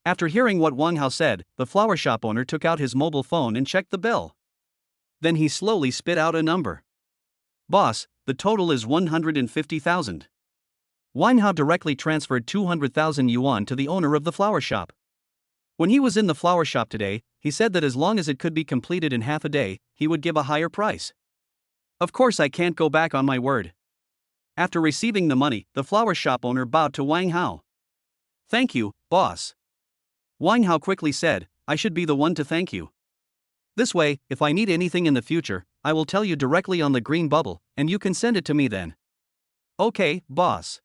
After hearing what Wang Hao said, the flower shop owner took out his mobile phone and checked the bill. Then he slowly spit out a number. Boss, the total is 150,000. Wang Hao directly transferred 200,000 yuan to the owner of the flower shop. When he was in the flower shop today, he said that as long as it could be completed in half a day, he would give a higher price. Of course I can't go back on my word. After receiving the money, the flower shop owner bowed to Wang Hao. Thank you, boss. Wang Hao quickly said, I should be the one to thank you. This way, if I need anything in the future, I will tell you directly on the green bubble, and you can send it to me then. Okay, boss.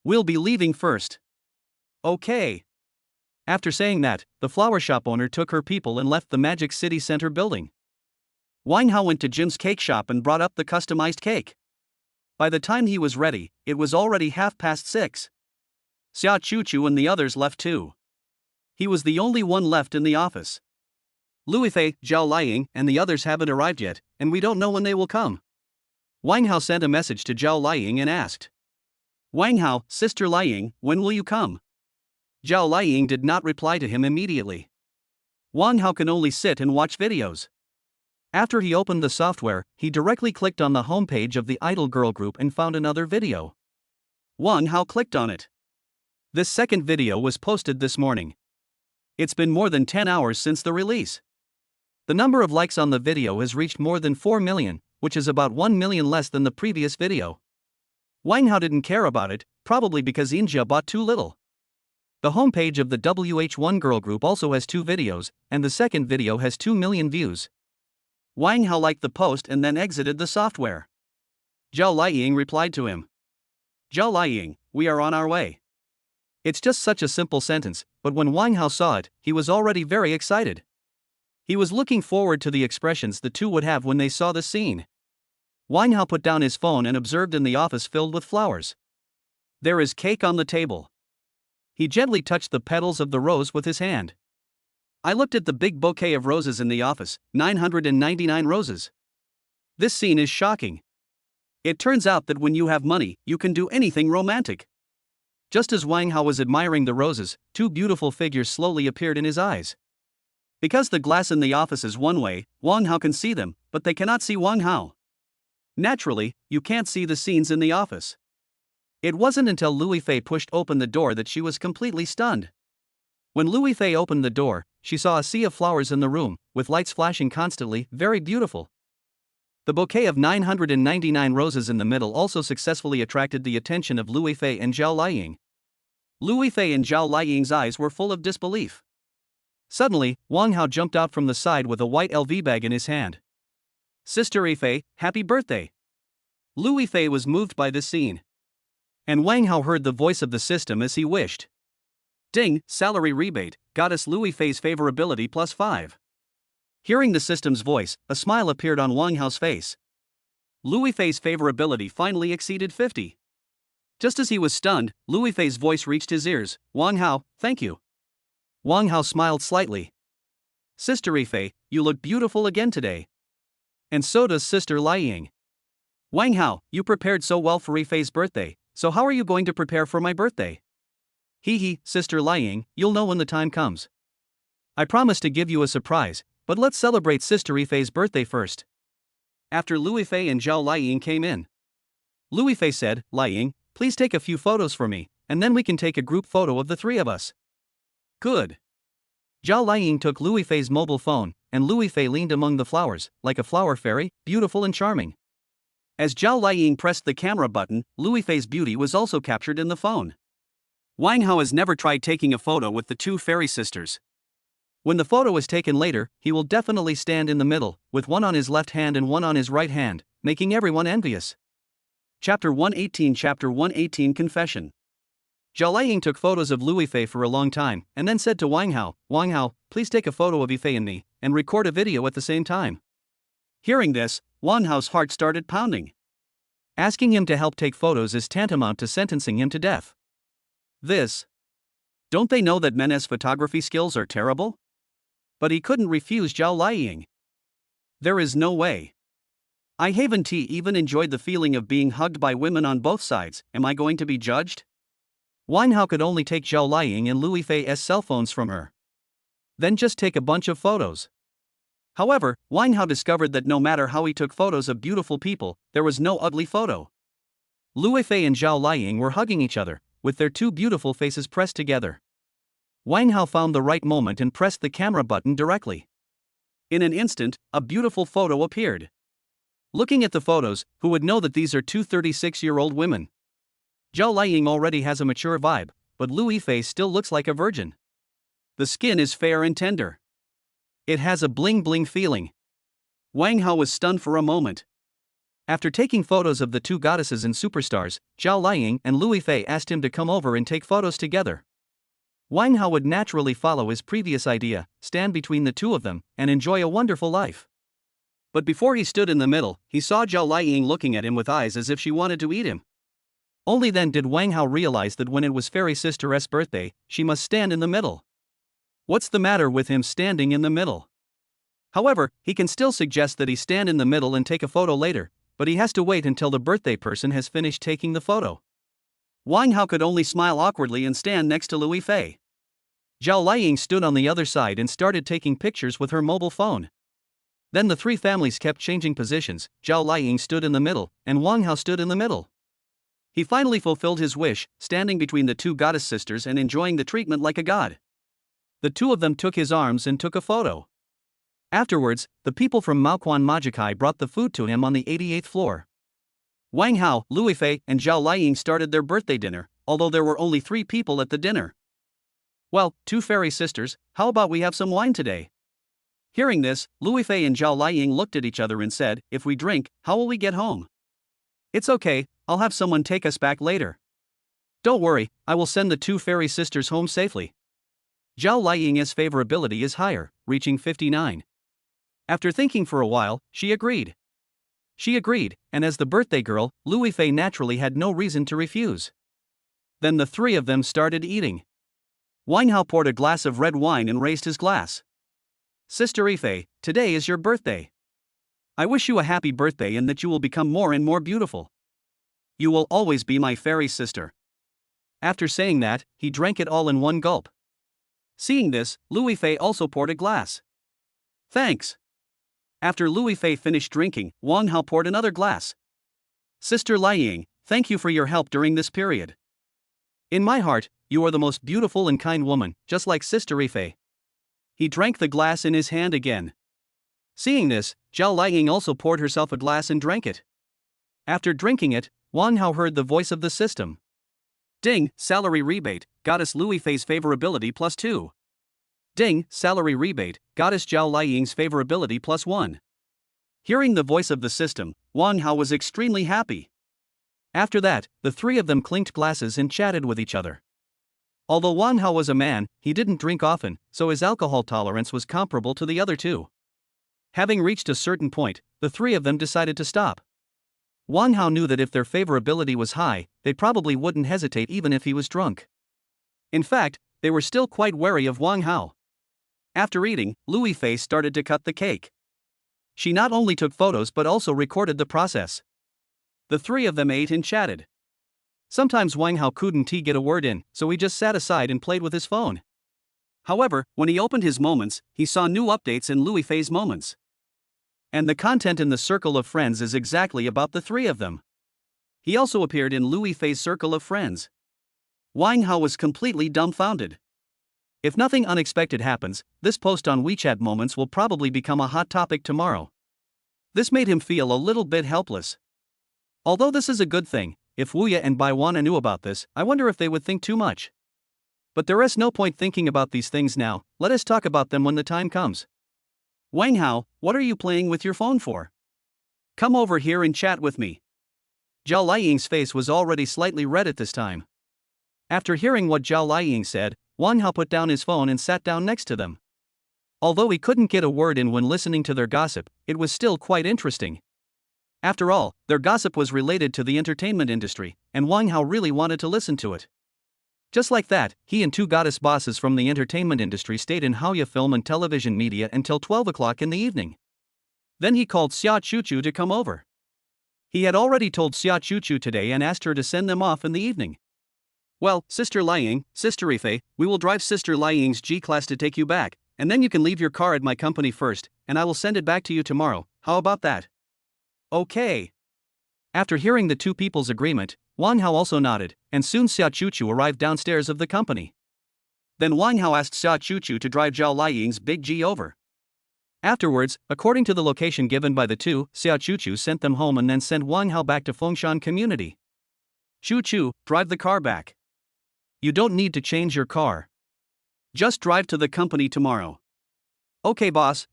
We'll be leaving first. Okay. After saying that, the flower shop owner took her people and left the Magic City Center building. Wang Hao went to Jim's cake shop and brought up the customized cake. By the time he was ready, it was already 6:30. Xia Chuchu and the others left too. He was the only one left in the office. Lui Fei, Zhao Liying, and the others haven't arrived yet, and we don't know when they will come. Wang Hao sent a message to Zhao Liying and asked. Wang Hao, Sister Liying, when will you come? Zhao Liying did not reply to him immediately. Wang Hao can only sit and watch videos. After he opened the software, he directly clicked on the homepage of the idol girl group and found another video. Wang Hao clicked on it. This second video was posted this morning. It's been more than 10 hours since the release. The number of likes on the video has reached more than 4 million, which is about 1 million less than the previous video. Wang Hao didn't care about it, probably because Injia bought too little. The homepage of the WH1 girl group also has 2 videos, and the second video has 2 million views. Wang Hao liked the post and then exited the software. Zhao Liying replied to him. Zhao Liying, we are on our way. It's just such a simple sentence, but when Wang Hao saw it, he was already very excited. He was looking forward to the expressions the two would have when they saw the scene. Wang Hao put down his phone and observed in the office filled with flowers. There is cake on the table. He gently touched the petals of the rose with his hand. I looked at the big bouquet of roses in the office, 999 roses. This scene is shocking. It turns out that when you have money, you can do anything romantic. Just as Wang Hao was admiring the roses, 2 beautiful figures slowly appeared in his eyes. Because the glass in the office is one way, Wang Hao can see them, but they cannot see Wang Hao. Naturally, you can't see the scenes in the office. It wasn't until Lui Fei pushed open the door that she was completely stunned. When Lui Fei opened the door, she saw a sea of flowers in the room, with lights flashing constantly, very beautiful. The bouquet of 999 roses in the middle also successfully attracted the attention of Lui Fei and Zhao Liying. Lui Fei and Zhao Liying's eyes were full of disbelief. Suddenly, Wang Hao jumped out from the side with a white LV bag in his hand. Sister Fei, happy birthday! Lui Fei was moved by this scene. And Wang Hao heard the voice of the system as he wished. Ding, salary rebate, Goddess Lui Fei's favorability +5. Hearing the system's voice, a smile appeared on Wang Hao's face. Lui Fei's favorability finally exceeded 50. Just as he was stunned, Lui Fei's voice reached his ears. Wang Hao, thank you. Wang Hao smiled slightly. Sister Rifei, you look beautiful again today. And so does Sister Liang. Wang Hao, you prepared so well for Rifei's birthday, so how are you going to prepare for my birthday? Hee, Sister Liang, you'll know when the time comes. I promise to give you a surprise, but let's celebrate Sister Rifei's birthday first. After Lu Yifei and Zhao Liang came in, Lu Yifei said, Liang, please take a few photos for me, and then we can take a group photo of the three of us. Good. Zhao Liang took Lu Yifei's mobile phone, and Lu Yifei leaned among the flowers, like a flower fairy, beautiful and charming. As Zhao Liang pressed the camera button, Lu Yifei's beauty was also captured in the phone. Wang Hao has never tried taking a photo with the two fairy sisters. When the photo is taken later, he will definitely stand in the middle, with one on his left hand and one on his right hand, making everyone envious. Chapter 118 Confession. Zhao Liang took photos of Lu Yifei for a long time, and then said to Wang Hao, please take a photo of Yifei and me, and record a video at the same time. Hearing this, Wang Hao's heart started pounding. Asking him to help take photos is tantamount to sentencing him to death. Don't they know that men's photography skills are terrible? But he couldn't refuse Zhao Liang. There is no way. I haven't even enjoyed the feeling of being hugged by women on both sides. Am I going to be judged? Wang Hao could only take Zhao Liang and Lu Yifei's cell phones from her. Then just take a bunch of photos. However, Wang Hao discovered that no matter how he took photos of beautiful people, there was no ugly photo. Lu Yifei and Zhao Liang were hugging each other, with their two beautiful faces pressed together. Wang Hao found the right moment and pressed the camera button directly. In an instant, a beautiful photo appeared. Looking at the photos, who would know that these are two 36-year-old women? Zhao Liang already has a mature vibe, but Lu Yifei still looks like a virgin. The skin is fair and tender. It has a bling-bling feeling. Wang Hao was stunned for a moment. After taking photos of the two goddesses and superstars, Zhao Liang and Lu Yifei asked him to come over and take photos together. Wang Hao would naturally follow his previous idea, stand between the two of them, and enjoy a wonderful life. But before he stood in the middle, he saw Zhao Liang looking at him with eyes as if she wanted to eat him. Only then did Wang Hao realize that when it was Fairy Sister's birthday, she must stand in the middle. What's the matter with him standing in the middle? However, he can still suggest that he stand in the middle and take a photo later, but he has to wait until the birthday person has finished taking the photo. Wang Hao could only smile awkwardly and stand next to Lu Yifei. Zhao Liang stood on the other side and started taking pictures with her mobile phone. Then the three families kept changing positions. Zhao Liang stood in the middle, and Wang Hao stood in the middle. He finally fulfilled his wish, standing between the two goddess sisters and enjoying the treatment like a god. The two of them took his arms and took a photo. Afterwards, the people from Maoquan Majikai brought the food to him on the 88th floor. Wang Hao, Lu Yifei, and Zhao Liang started their birthday dinner, although there were only 3 people at the dinner. Well, two fairy sisters, how about we have some wine today? Hearing this, Lu Yifei and Zhao Liang looked at each other and said, if we drink, how will we get home? It's okay, I'll have someone take us back later. Don't worry, I will send the two fairy sisters home safely. Zhao Liang's favorability is higher, reaching 59. After thinking for a while, she agreed. And as the birthday girl, Lu Yifei naturally had no reason to refuse. Then the 3 of them started eating. Wang Hao poured a glass of red wine and raised his glass. Sister Yifei, today is your birthday. I wish you a happy birthday and that you will become more and more beautiful. You will always be my fairy sister. After saying that, he drank it all in one gulp. Seeing this, Lu Yifei also poured a glass. Thanks. After Lu Yifei finished drinking, Wang Hao poured another glass. Sister Liang, thank you for your help during this period. In my heart, you are the most beautiful and kind woman, just like Sister Yifei. He drank the glass in his hand again. Seeing this, Zhao Liang also poured herself a glass and drank it. After drinking it, Wang Hao heard the voice of the system. Ding, salary rebate, Goddess Lu Yifei's favorability +2. Ding, salary rebate, Goddess Zhao Liang's favorability +1. Hearing the voice of the system, Wang Hao was extremely happy. After that, the 3 of them clinked glasses and chatted with each other. Although Wang Hao was a man, he didn't drink often, so his alcohol tolerance was comparable to the other 2. Having reached a certain point, the 3 of them decided to stop. Wang Hao knew that if their favorability was high, they probably wouldn't hesitate even if he was drunk. In fact, they were still quite wary of Wang Hao. After eating, Louis Fei started to cut the cake. She not only took photos but also recorded the process. The three of them ate and chatted. Sometimes Wang Hao couldn't get a word in, so he just sat aside and played with his phone. However, when he opened his moments, he saw new updates in Louis Fei's moments. And the content in the circle of friends is exactly about the three of them. He also appeared in Louis Fei's circle of friends. Wang Hao was completely dumbfounded. If nothing unexpected happens, this post on WeChat Moments will probably become a hot topic tomorrow. This made him feel a little bit helpless. Although this is a good thing, if Wuya and Baiwana knew about this, I wonder if they would think too much. But there is no point thinking about these things now, let us talk about them when the time comes. Wang Hao, what are you playing with your phone for? Come over here and chat with me. Zhao Liying's face was already slightly red at this time. After hearing what Zhao Liying said, Wang Hao put down his phone and sat down next to them. Although he couldn't get a word in when listening to their gossip, it was still quite interesting. After all, their gossip was related to the entertainment industry, and Wang Hao really wanted to listen to it. Just like that, he and two goddess bosses from the entertainment industry stayed in Haoya Film and Television Media until 12 o'clock in the evening. Then he called Xia Chuchu to come over. He had already told Xia Chuchu today and asked her to send them off in the evening. Well, Sister Liying, Sister Ifei, we will drive Sister Liying's G-Class to take you back, and then you can leave your car at my company first, and I will send it back to you tomorrow, how about that? Okay. After hearing the two people's agreement, Wang Hao also nodded, and soon Xia Chuchu arrived downstairs of the company. Then Wang Hao asked Xia Chuchu to drive Zhao Liying's Big G over. Afterwards, according to the location given by the two, Xia Chuchu sent them home and then sent Wang Hao back to Fengshan Community. Chuchu, drive the car back. You don't need to change your car. Just drive to the company tomorrow. Okay boss,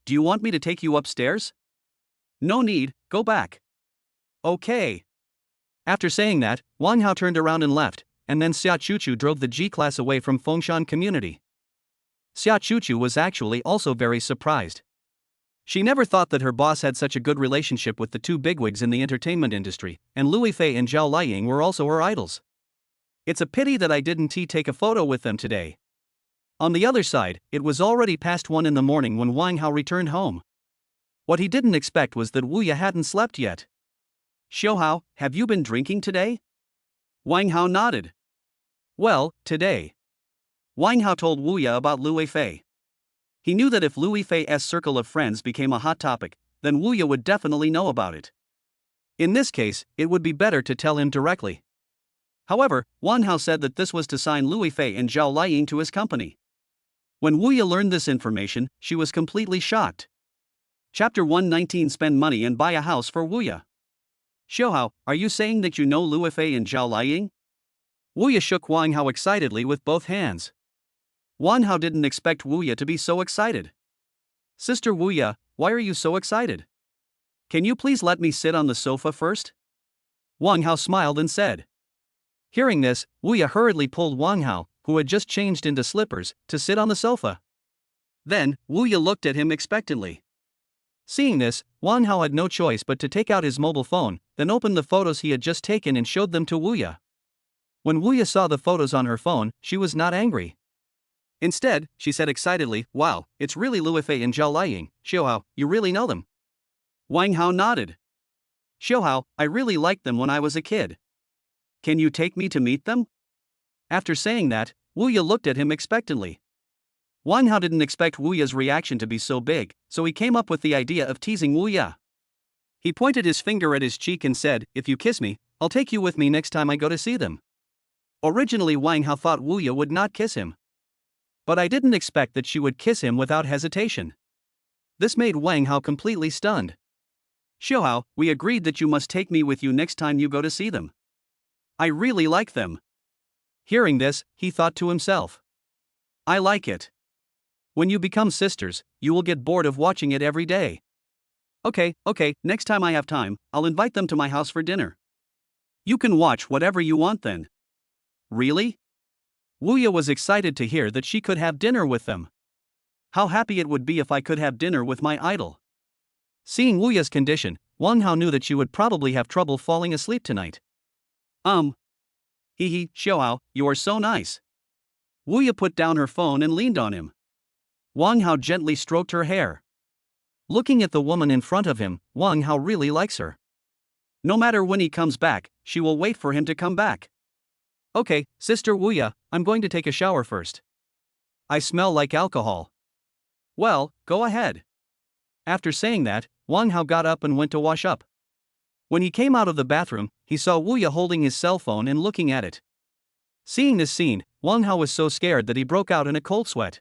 do you want me to take you upstairs? No need, go back. Okay. After saying that, Wang Hao turned around and left, and then Xia Chuchu drove the G-Class away from Fengshan Community. Xia Chuchu was actually also very surprised. She never thought that her boss had such a good relationship with the two bigwigs in the entertainment industry, and Louis Fei and Zhao Liying were also her idols. It's a pity that I didn't take a photo with them today. On the other side, it was already past 1 in the morning when Wang Hao returned home. What he didn't expect was that Wuya hadn't slept yet. Xiao Hao, have you been drinking today? Wang Hao nodded. Well, today. Wang Hao told Wuya about Louis Fei. He knew that if Louis Fei's circle of friends became a hot topic, then Wuya would definitely know about it. In this case, it would be better to tell him directly. However, Wang Hao said that this was to sign Louis Fei and Zhao Liying to his company. When Wuya learned this information, she was completely shocked. Chapter 119 Spend money and buy a house for Wuya. Xiao Hao, are you saying that you know Louis Fei and Zhao Liying? Wuya shook Wang Hao excitedly with both hands. Wang Hao didn't expect Wuya to be so excited. Sister Wuya, why are you so excited? Can you please let me sit on the sofa first? Wang Hao smiled and said. Hearing this, Wuya hurriedly pulled Wang Hao, who had just changed into slippers, to sit on the sofa. Then, Wuya looked at him expectantly. Seeing this, Wang Hao had no choice but to take out his mobile phone, then opened the photos he had just taken and showed them to Wuya. When Wuya saw the photos on her phone, she was not angry. Instead, she said excitedly, wow, it's really Louis Fei and Zhao Liying. Xiao Hao, you really know them? Wang Hao nodded. Xiao Hao, I really liked them when I was a kid. Can you take me to meet them? After saying that, Wuya looked at him expectantly. Wang Hao didn't expect Wuya's reaction to be so big, so he came up with the idea of teasing Wuya. He pointed his finger at his cheek and said, if you kiss me, I'll take you with me next time I go to see them. Originally Wang Hao thought Wuya would not kiss him. But I didn't expect that she would kiss him without hesitation. This made Wang Hao completely stunned. Xiao Hao, we agreed that you must take me with you next time you go to see them. I really like them. Hearing this, he thought to himself. I like it. When you become sisters, you will get bored of watching it every day. Okay, next time I have time, I'll invite them to my house for dinner. You can watch whatever you want then. Really? Wuya was excited to hear that she could have dinner with them. How happy it would be if I could have dinner with my idol. Seeing Wuya's condition, Wang Hao knew that she would probably have trouble falling asleep tonight. Xiao Hao, you are so nice. Wuya put down her phone and leaned on him. Wang Hao gently stroked her hair. Looking at the woman in front of him, Wang Hao really likes her. No matter when he comes back, she will wait for him to come back. Okay, Sister Wuya, I'm going to take a shower first. I smell like alcohol. Well, go ahead. After saying that, Wang Hao got up and went to wash up. When he came out of the bathroom, he saw Wuya holding his cell phone and looking at it. Seeing this scene, Wang Hao was so scared that he broke out in a cold sweat.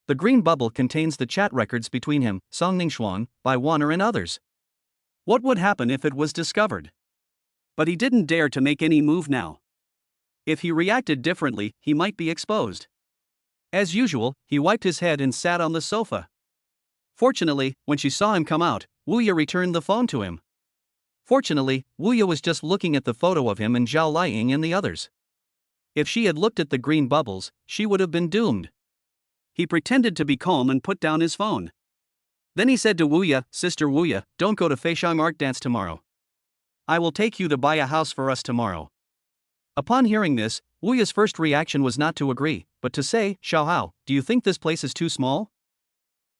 The green bubble contains the chat records between him, Song Ningxuan, Bai Wanner and others. What would happen if it was discovered? But he didn't dare to make any move now. If he reacted differently, he might be exposed. As usual, he wiped his head and sat on the sofa. Fortunately, when she saw him come out, Wuya returned the phone to him. Fortunately, Wuya was just looking at the photo of him and Zhao Liying and the others. If she had looked at the green bubbles, she would have been doomed. He pretended to be calm and put down his phone. Then he said to Wuya, Sister Wuya, don't go to Feixiang art dance tomorrow. I will take you to buy a house for us tomorrow. Upon hearing this, Wuya's first reaction was not to agree, but to say, Xiaohao, do you think this place is too small?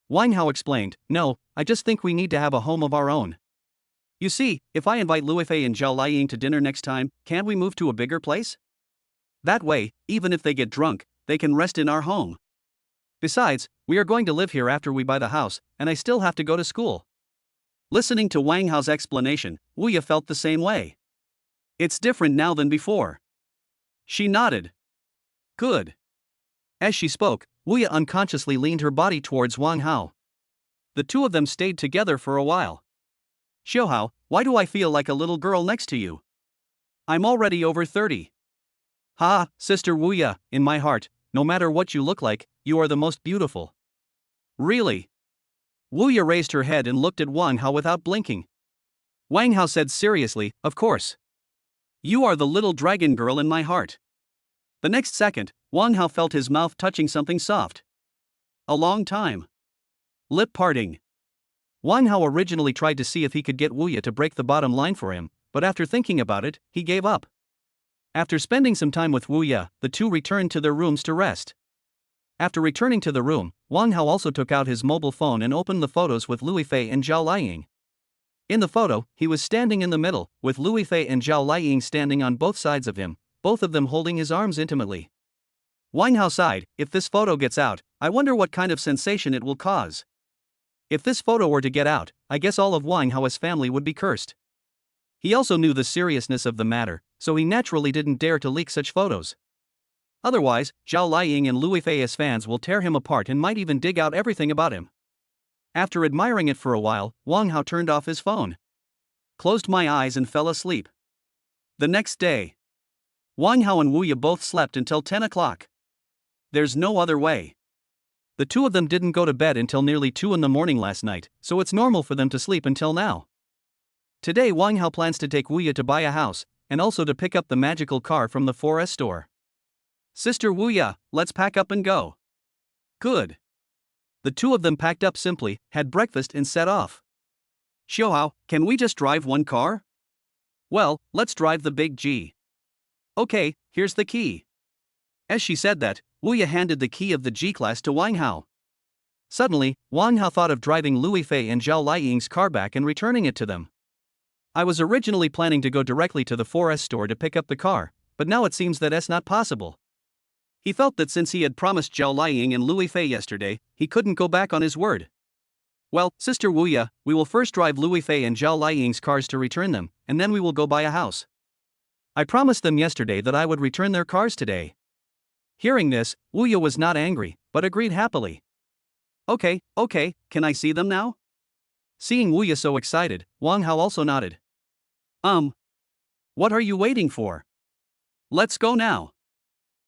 Wang Hao explained, no, I just think we need to have a home of our own. You see, if I invite Luifei and Zhao Liying to dinner next time, can't we move to a bigger place? That way, even if they get drunk, they can rest in our home. Besides, we are going to live here after we buy the house, and I still have to go to school. Listening to Wang Hao's explanation, Wuya felt the same way. It's different now than before. She nodded. Good. As she spoke, Wuya unconsciously leaned her body towards Wang Hao. The two of them stayed together for a while. Xiaohao, why do I feel like a little girl next to you? I'm already over 30. Ha, Sister Wuya, in my heart, no matter what you look like, you are the most beautiful. Really? Wuya raised her head and looked at Wang Hao without blinking. Wang Hao said seriously, of course. You are the little dragon girl in my heart. The next second, Wang Hao felt his mouth touching something soft. A long time. Lip parting. Wang Hao originally tried to see if he could get Wuya to break the bottom line for him, but after thinking about it, he gave up. After spending some time with Wuya, the two returned to their rooms to rest. After returning to the room, Wang Hao also took out his mobile phone and opened the photos with Luifei and Zhao Liying. In the photo, he was standing in the middle, with Luifei and Zhao Liying standing on both sides of him, both of them holding his arms intimately. Wang Hao sighed, if this photo gets out, I wonder what kind of sensation it will cause. If this photo were to get out, I guess all of Wang Hao's family would be cursed. He also knew the seriousness of the matter, so he naturally didn't dare to leak such photos. Otherwise, Zhao Liying and Luifei's fans will tear him apart and might even dig out everything about him. After admiring it for a while, Wang Hao turned off his phone. Closed my eyes and fell asleep. The next day, Wang Hao and Wuya both slept until 10 o'clock. There's no other way. The two of them didn't go to bed until nearly 2 in the morning last night, so it's normal for them to sleep until now. Today Wang Hao plans to take Wuya to buy a house, and also to pick up the magical car from the 4S store. Sister Wuya, let's pack up and go. Good. The two of them packed up simply, had breakfast and set off. Xiaohao, can we just drive one car? Well, let's drive the big G. Okay, here's the key. As she said that, Wuya handed the key of the G-Class to Wang Hao. Suddenly, Wang Hao thought of driving Luifei and Zhao Liying's car back and returning it to them. I was originally planning to go directly to the 4S store to pick up the car, but now it seems that that's not possible. He felt that since he had promised Zhao Liying and Luifei yesterday, he couldn't go back on his word. Well, Sister Wuya, we will first drive Luifei and Zhao Liying's cars to return them, and then we will go buy a house. I promised them yesterday that I would return their cars today. Hearing this, Wuya was not angry, but agreed happily. Okay, can I see them now? Seeing Wuya so excited, Wang Hao also nodded. What are you waiting for? Let's go now.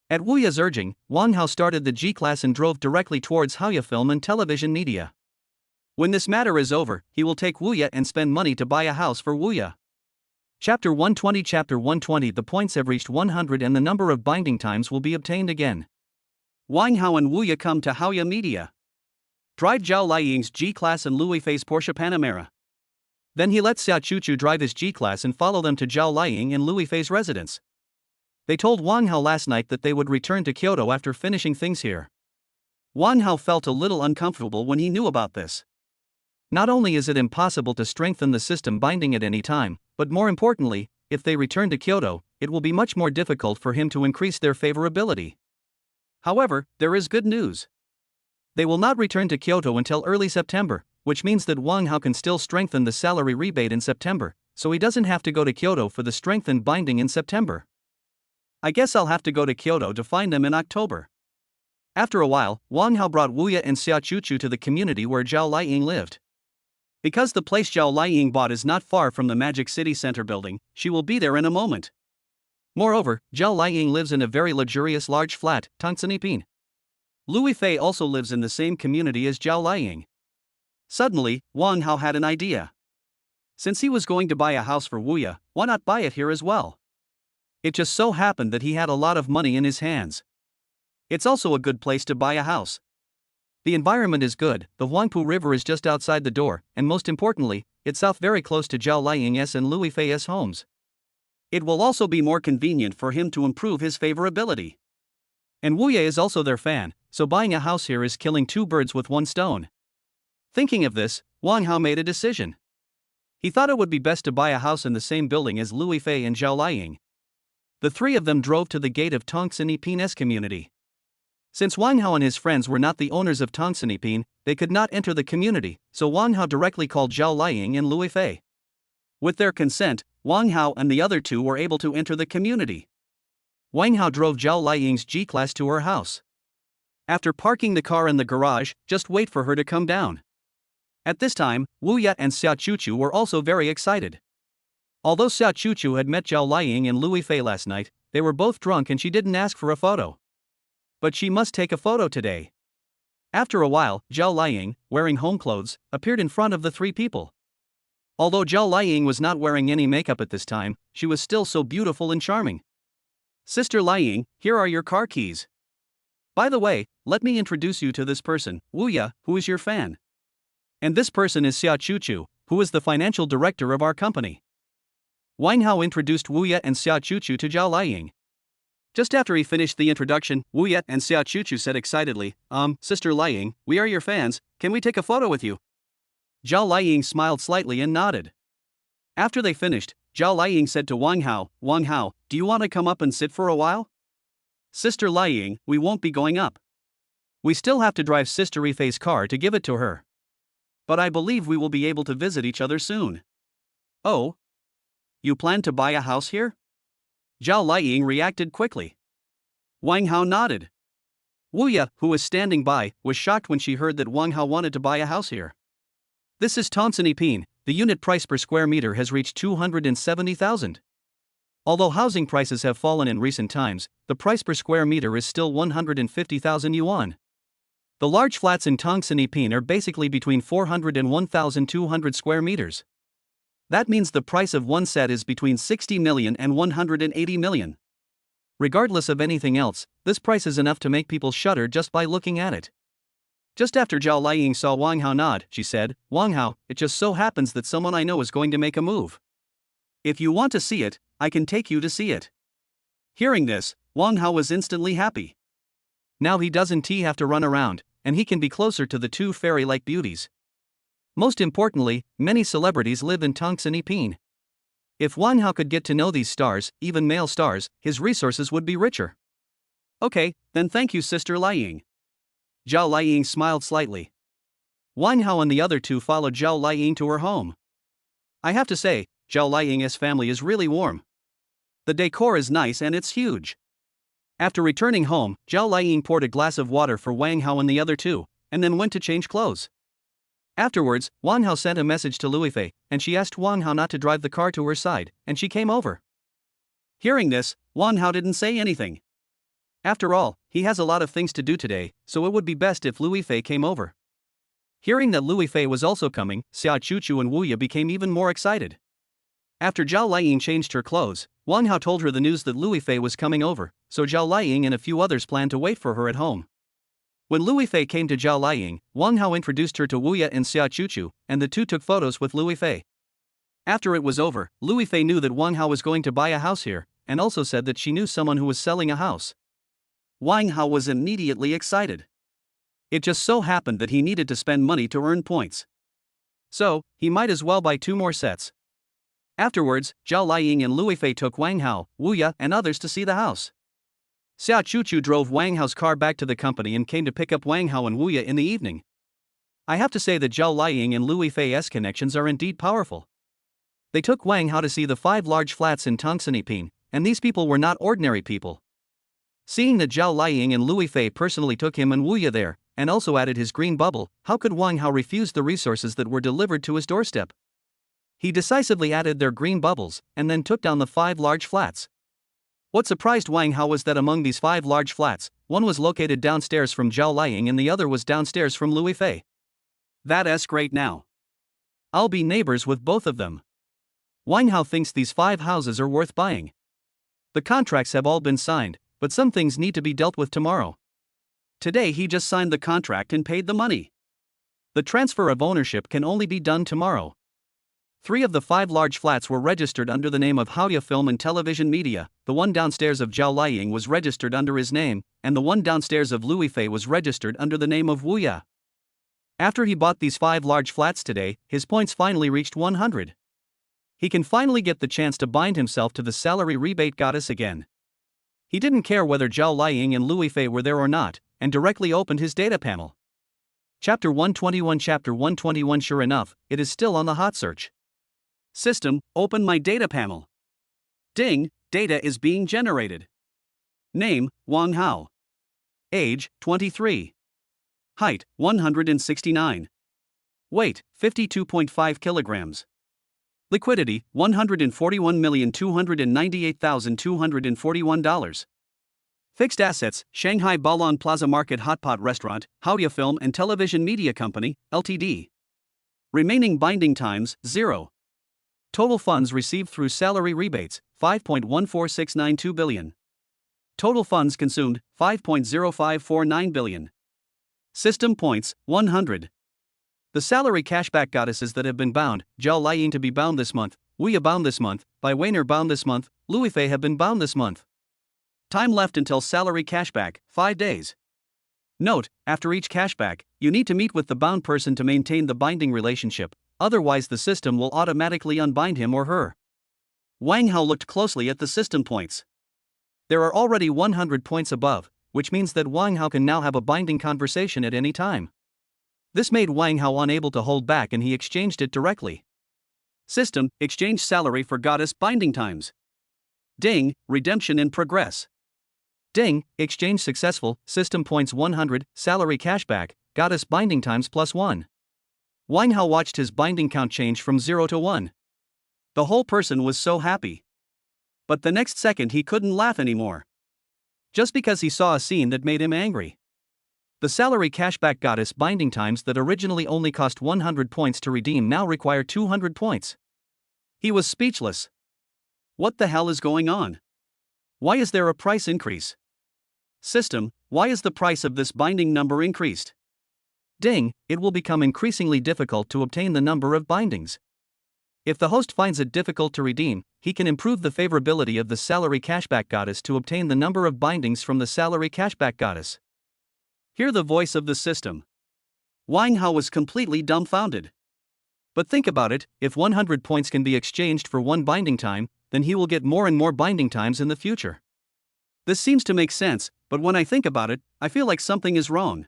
At Wuya's urging, Wang Hao started the G-Class and drove directly towards Haoya Film and Television Media. When this matter is over, he will take Wuya and spend money to buy a house for Wuya. Chapter 120 Chapter 120 The points have reached 100 and the number of binding times will be obtained again. Wang Hao and Wuya come to Haoya Media. Drive Zhao Liying's G-Class and Luifei's Porsche Panamera. Then he lets Xia Chuchu drive his G-Class and follow them to Zhao Liying and Luifei's residence. They told Wang Hao last night that they would return to Kyoto after finishing things here. Wang Hao felt a little uncomfortable when he knew about this. Not only is it impossible to strengthen the system binding at any time, but more importantly, if they return to Kyoto, it will be much more difficult for him to increase their favorability. However, there is good news. They will not return to Kyoto until early September, which means that Wang Hao can still strengthen the salary rebate in September, so he doesn't have to go to Kyoto for the strengthened binding in September. I guess I'll have to go to Kyoto to find them in October. After a while, Wang Hao brought Wu Ye and Xia Chuchu to the community where Zhao Liang lived. Because the place Zhao Liang bought is not far from the Magic City Center building, she will be there in a moment. Moreover, Zhao Liang lives in a very luxurious large flat, Tongsanipin. Louis Fei also lives in the same community as Zhao Liang. Suddenly, Wang Hao had an idea. Since he was going to buy a house for Wu Ye, why not buy it here as well? It just so happened that he had a lot of money in his hands. It's also a good place to buy a house. The environment is good, the Huangpu River is just outside the door, and most importantly, it's south very close to Zhao Liang's and Louis Fei's homes. It will also be more convenient for him to improve his favorability. And Wu Ye is also their fan, so buying a house here is killing two birds with one stone. Thinking of this, Wang Hao made a decision. He thought it would be best to buy a house in the same building as Louis Fei and Zhao Liang. The three of them drove to the gate of Tongsanipin's community. Since Wang Hao and his friends were not the owners of Tongsanipin, they could not enter the community, so Wang Hao directly called Zhao Liang and Louis Fei. With their consent, Wang Hao and the other two were able to enter the community. Wang Hao drove Zhao Liang's G-Class to her house. After parking the car in the garage, just wait for her to come down. At this time, Wu Ye and Xia Chuchu were also very excited. Although Xia Chuchu had met Zhao Liang and Louis Fei last night, they were both drunk and she didn't ask for a photo. But she must take a photo today. After a while, Zhao Liang, wearing home clothes, appeared in front of the three people. Although Zhao Liang was not wearing any makeup at this time, she was still so beautiful and charming. Sister Liang, here are your car keys. By the way, let me introduce you to this person, Wu Ye, who is your fan. And this person is Xia Chuchu, who is the financial director of our company. Wang Hao introduced Wu Ye and Xia Chuchu to Zhao Liang. Just after he finished the introduction, Wu Ye and Xia Chuchu said excitedly, Sister Liang, we are your fans, can we take a photo with you? Zhao Liang smiled slightly and nodded. After they finished, Zhao Liang said to Wang Hao, do you want to come up and sit for a while? Sister Liang, we won't be going up. We still have to drive Sister Rifei's car to give it to her. But I believe we will be able to visit each other soon. Oh? You plan to buy a house here? Zhao Liang reacted quickly. Wang Hao nodded. Wu Ye, who was standing by, was shocked when she heard that Wang Hao wanted to buy a house here. This is Tongsanipin, the unit price per square meter has reached 270,000. Although housing prices have fallen in recent times, the price per square meter is still 150,000 yuan. The large flats in Tongsanipin are basically between 400 and 1,200 square meters. That means the price of one set is between 60 million and 180 million. Regardless of anything else, this price is enough to make people shudder just by looking at it. Just after Zhao Liang saw Wang Hao nod, she said, Wang Hao, it just so happens that someone I know is going to make a move. If you want to see it, I can take you to see it. Hearing this, Wang Hao was instantly happy. Now he doesn't have to run around, and he can be closer to the two fairy-like beauties. Most importantly, many celebrities live in Tongsanipin. If Wang Hao could get to know these stars, even male stars, his resources would be richer. Okay, then thank you Sister Liang. Zhao Liang smiled slightly. Wang Hao and the other two followed Zhao Liang to her home. I have to say, Zhao Liang's family is really warm. The decor is nice and it's huge. After returning home, Zhao Liang poured a glass of water for Wang Hao and the other two, and then went to change clothes. Afterwards, Wang Hao sent a message to Louis Fei, and she asked Wang Hao not to drive the car to her side, and she came over. Hearing this, Wang Hao didn't say anything. After all, he has a lot of things to do today, so it would be best if Louis Fei came over. Hearing that Louis Fei was also coming, Xia Chuchu and Wu Ye became even more excited. After Zhao Liang changed her clothes, Wang Hao told her the news that Louis Fei was coming over, so Zhao Liang and a few others planned to wait for her at home. When Louis Fei came to Zhao Liang, Wang Hao introduced her to Wu Ye and Xia Chuchu, and the two took photos with Louis Fei. After it was over, Louis Fei knew that Wang Hao was going to buy a house here, and also said that she knew someone who was selling a house. Wang Hao was immediately excited. It just so happened that he needed to spend money to earn points. So, he might as well buy 2 more sets. Afterwards, Zhao Liying and Lui Fei took Wang Hao, Wu Ya, and others to see the house. Xia Chuchu drove Wang Hao's car back to the company and came to pick up Wang Hao and Wu Ya in the evening. I have to say that Zhao Liying and Lui Fei's connections are indeed powerful. They took Wang Hao to see the 5 large flats in Tongsaniping, and these people were not ordinary people. Seeing that Zhao Liying and Lui Fei personally took him and Wu Ya there, and also added his green bubble, how could Wang Hao refuse the resources that were delivered to his doorstep? He decisively added their green bubbles, and then took down the 5 large flats. What surprised Wang Hao was that among these 5 large flats, one was located downstairs from Zhao Liying and the other was downstairs from Lui Fei. That's great now. I'll be neighbors with both of them. Wang Hao thinks these 5 houses are worth buying. The contracts have all been signed, but some things need to be dealt with tomorrow. Today he just signed the contract and paid the money. The transfer of ownership can only be done tomorrow. 3 of the 5 large flats were registered under the name of Haoya Film and Television Media, the one downstairs of Zhao Liying was registered under his name, and the one downstairs of Lui Fei was registered under the name of Wu Ya. After he bought these 5 large flats today, his points finally reached 100. He can finally get the chance to bind himself to the salary rebate goddess again. He didn't care whether Zhao Liying and Lui Fei were there or not, and directly opened his data panel. Chapter 121. Chapter 121. Sure enough, it is still on the hot search. System, open my data panel. Ding, data is being generated. Name, Wang Hao. Age, 23. Height, 169. Weight, 52.5 kilograms. Liquidity, $141,298,241. Fixed assets, Shanghai Baolong Plaza Market Hotpot Restaurant, Haoya Film and Television Media Company, Ltd. Remaining binding times, 0. Total funds received through salary rebates, 5.14692 billion. Total funds consumed, 5.0549 billion. System points, 100. The salary cashback goddesses that have been bound, Zhao Liying to be bound this month, Wu Ya bound this month, Bai Weiner bound this month, Lui Fei have been bound this month. Time left until salary cashback, 5 days. Note, after each cashback, you need to meet with the bound person to maintain the binding relationship, otherwise the system will automatically unbind him or her. Wang Hao looked closely at the system points. There are already 100 points above, which means that Wang Hao can now have a binding conversation at any time. This made Wang Hao unable to hold back and he exchanged it directly. System, exchange salary for goddess binding times. Ding, redemption in progress. Ding, exchange successful, system points 100, salary cashback, goddess binding times +1. Wang Hao watched his binding count change from 0 to 1. The whole person was so happy. But the next second he couldn't laugh anymore. Just because he saw a scene that made him angry. The salary cashback goddess binding times that originally only cost 100 points to redeem now require 200 points. He was speechless. What the hell is going on? Why is there a price increase? System, why is the price of this binding number increased? Ding, it will become increasingly difficult to obtain the number of bindings. If the host finds it difficult to redeem, he can improve the favorability of the salary cashback goddess to obtain the number of bindings from the salary cashback goddess. Hear the voice of the system. Wang Hao was completely dumbfounded. But think about it, if 100 points can be exchanged for 1 binding time, then he will get more and more binding times in the future. This seems to make sense, but when I think about it, I feel like something is wrong.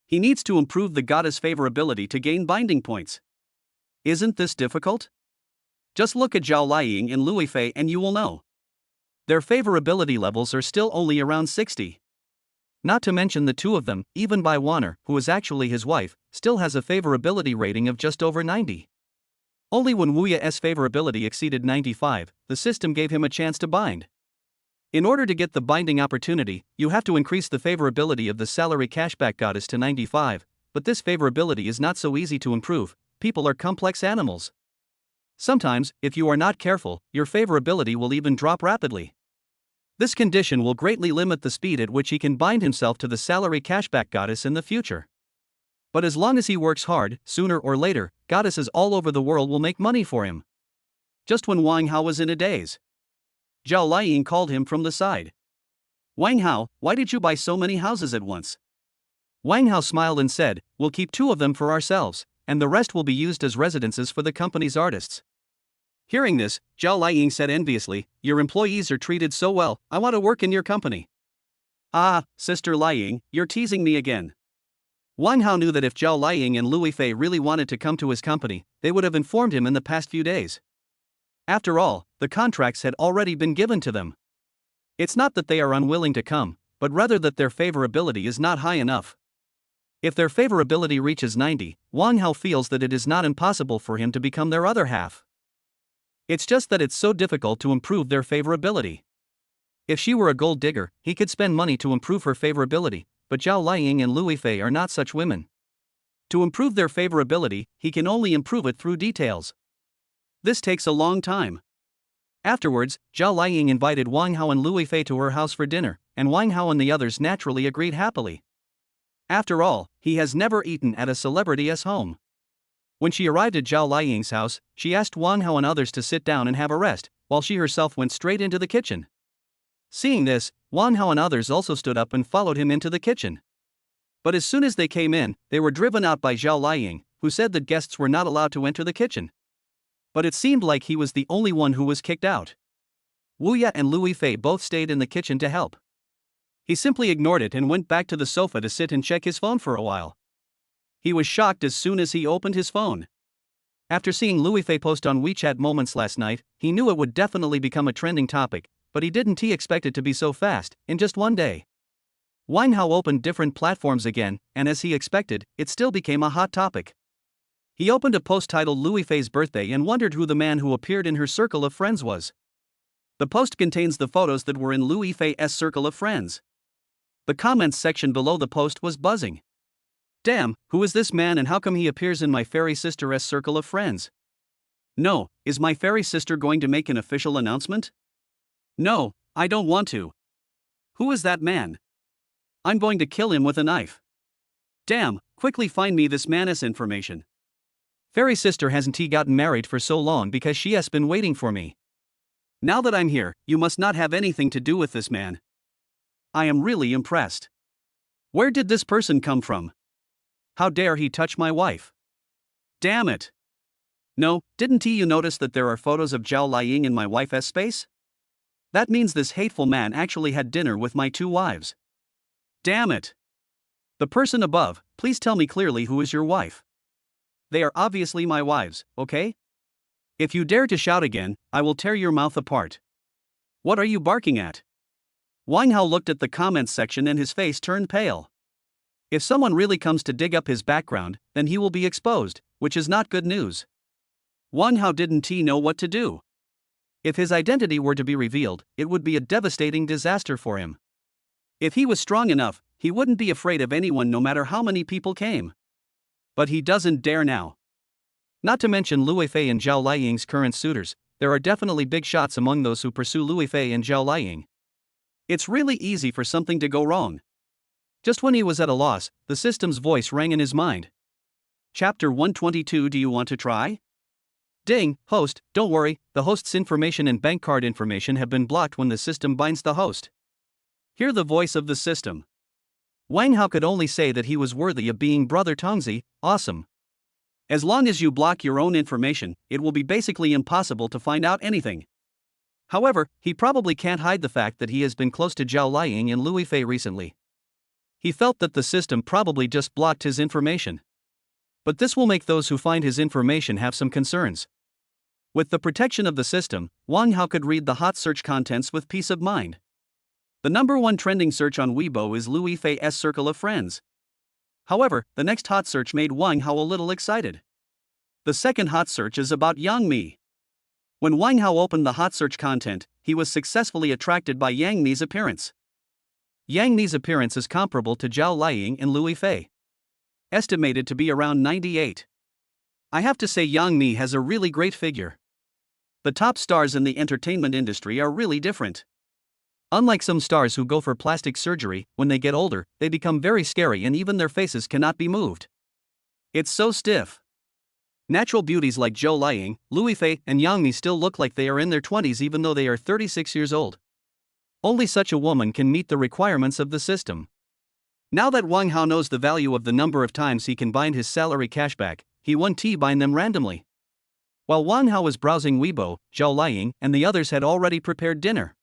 He needs to improve the goddess favorability to gain binding points. Isn't this difficult? Just look at Zhao Liying and Lui Fei and you will know. Their favorability levels are still only around 60. Not to mention the 2 of them, even Bai Weiner, who is actually his wife, still has a favorability rating of just over 90. Only when Wu Ya's favorability exceeded 95, the system gave him a chance to bind. In order to get the binding opportunity, you have to increase the favorability of the salary cashback goddess to 95, but this favorability is not so easy to improve. People are complex animals. Sometimes, if you are not careful, your favorability will even drop rapidly. This condition will greatly limit the speed at which he can bind himself to the salary cashback goddess in the future. But as long as he works hard, sooner or later, goddesses all over the world will make money for him. Just when Wang Hao was in a daze, Zhao Liying called him from the side. Wang Hao, why did you buy so many houses at once? Wang Hao smiled and said, "We'll keep 2 of them for ourselves, and the rest will be used as residences for the company's artists." Hearing this, Zhao Liying said enviously, "Your employees are treated so well, I want to work in your company." "Ah, Sister Liying, you're teasing me again." Wang Hao knew that if Zhao Liying and Louis Fei really wanted to come to his company, they would have informed him in the past few days. After all, the contracts had already been given to them. It's not that they are unwilling to come, but rather that their favorability is not high enough. If their favorability reaches 90, Wang Hao feels that it is not impossible for him to become their other half. It's just that it's so difficult to improve their favorability. If she were a gold digger, he could spend money to improve her favorability, but Zhao Liying and Louis Fei are not such women. To improve their favorability, he can only improve it through details. This takes a long time. Afterwards, Zhao Liying invited Wang Hao and Louis Fei to her house for dinner, and Wang Hao and the others naturally agreed happily. After all, he has never eaten at a celebrity's home. When she arrived at Zhao Liying's house, she asked Wang Hao and others to sit down and have a rest, while she herself went straight into the kitchen. Seeing this, Wang Hao and others also stood up and followed him into the kitchen. But as soon as they came in, they were driven out by Zhao Liying, who said that guests were not allowed to enter the kitchen. But it seemed like he was the only one who was kicked out. Wu Ya and Louis Fei both stayed in the kitchen to help. He simply ignored it and went back to the sofa to sit and check his phone for a while. He was shocked as soon as he opened his phone. After seeing Louis Fei post on WeChat Moments last night, he knew it would definitely become a trending topic, but he didn't expect it to be so fast, in just one day. Wang Hao opened different platforms again, and as he expected, it still became a hot topic. He opened a post titled Louis Fei's birthday and wondered who the man who appeared in her circle of friends was. The post contains the photos that were in Louis Fei's circle of friends. The comments section below the post was buzzing. "Damn, who is this man and how come he appears in my fairy sister's circle of friends? No, is my fairy sister going to make an official announcement? No, I don't want to. Who is that man? I'm going to kill him with a knife. Damn, quickly find me this man's information. Fairy sister hasn't gotten married for so long because she has been waiting for me. Now that I'm here, you must not have anything to do with this man. I am really impressed. Where did this person come from? How dare he touch my wife? Damn it. No, didn't you notice that there are photos of Zhao Liying in my wife's space? That means this hateful man actually had dinner with my 2 wives. Damn it. The person above, please tell me clearly who is your wife. They are obviously my wives, okay? If you dare to shout again, I will tear your mouth apart. What are you barking at?" Wang Hao looked at the comments section and his face turned pale. If someone really comes to dig up his background, then he will be exposed, which is not good news. Wang Hao didn't know what to do. If his identity were to be revealed, it would be a devastating disaster for him. If he was strong enough, he wouldn't be afraid of anyone no matter how many people came. But he doesn't dare now. Not to mention Louis Fei and Zhao Liying's current suitors, there are definitely big shots among those who pursue Louis Fei and Zhao Liying. It's really easy for something to go wrong. Just when he was at a loss, the system's voice rang in his mind. Chapter 122. Do you want to try? Ding, host, don't worry, the host's information and bank card information have been blocked when the system binds the host. Hear the voice of the system. Wang Hao could only say that he was worthy of being Brother Tongzi, awesome. As long as you block your own information, it will be basically impossible to find out anything. However, he probably can't hide the fact that he has been close to Zhao Liying and Louis Fei recently. He felt that the system probably just blocked his information. But this will make those who find his information have some concerns. With the protection of the system, Wang Hao could read the hot search contents with peace of mind. The #1 trending search on Weibo is Louis Fei's circle of friends. However, the next hot search made Wang Hao a little excited. The second hot search is about Yang Mi. When Wang Hao opened the hot search content, he was successfully attracted by Yang Mi's appearance. Yang Mi's appearance is comparable to Zhao Liying and Louis Fei. Estimated to be around 98. I have to say Yang Mi has a really great figure. The top stars in the entertainment industry are really different. Unlike some stars who go for plastic surgery, when they get older, they become very scary and even their faces cannot be moved. It's so stiff. Natural beauties like Zhao Liying, Louis Fei, and Yang Mi still look like they are in their 20s even though they are 36 years old. Only such a woman can meet the requirements of the system. Now that Wang Hao knows the value of the number of times he can bind his salary cashback, he 1T bind them randomly. While Wang Hao was browsing Weibo, Zhao Liying and the others had already prepared dinner.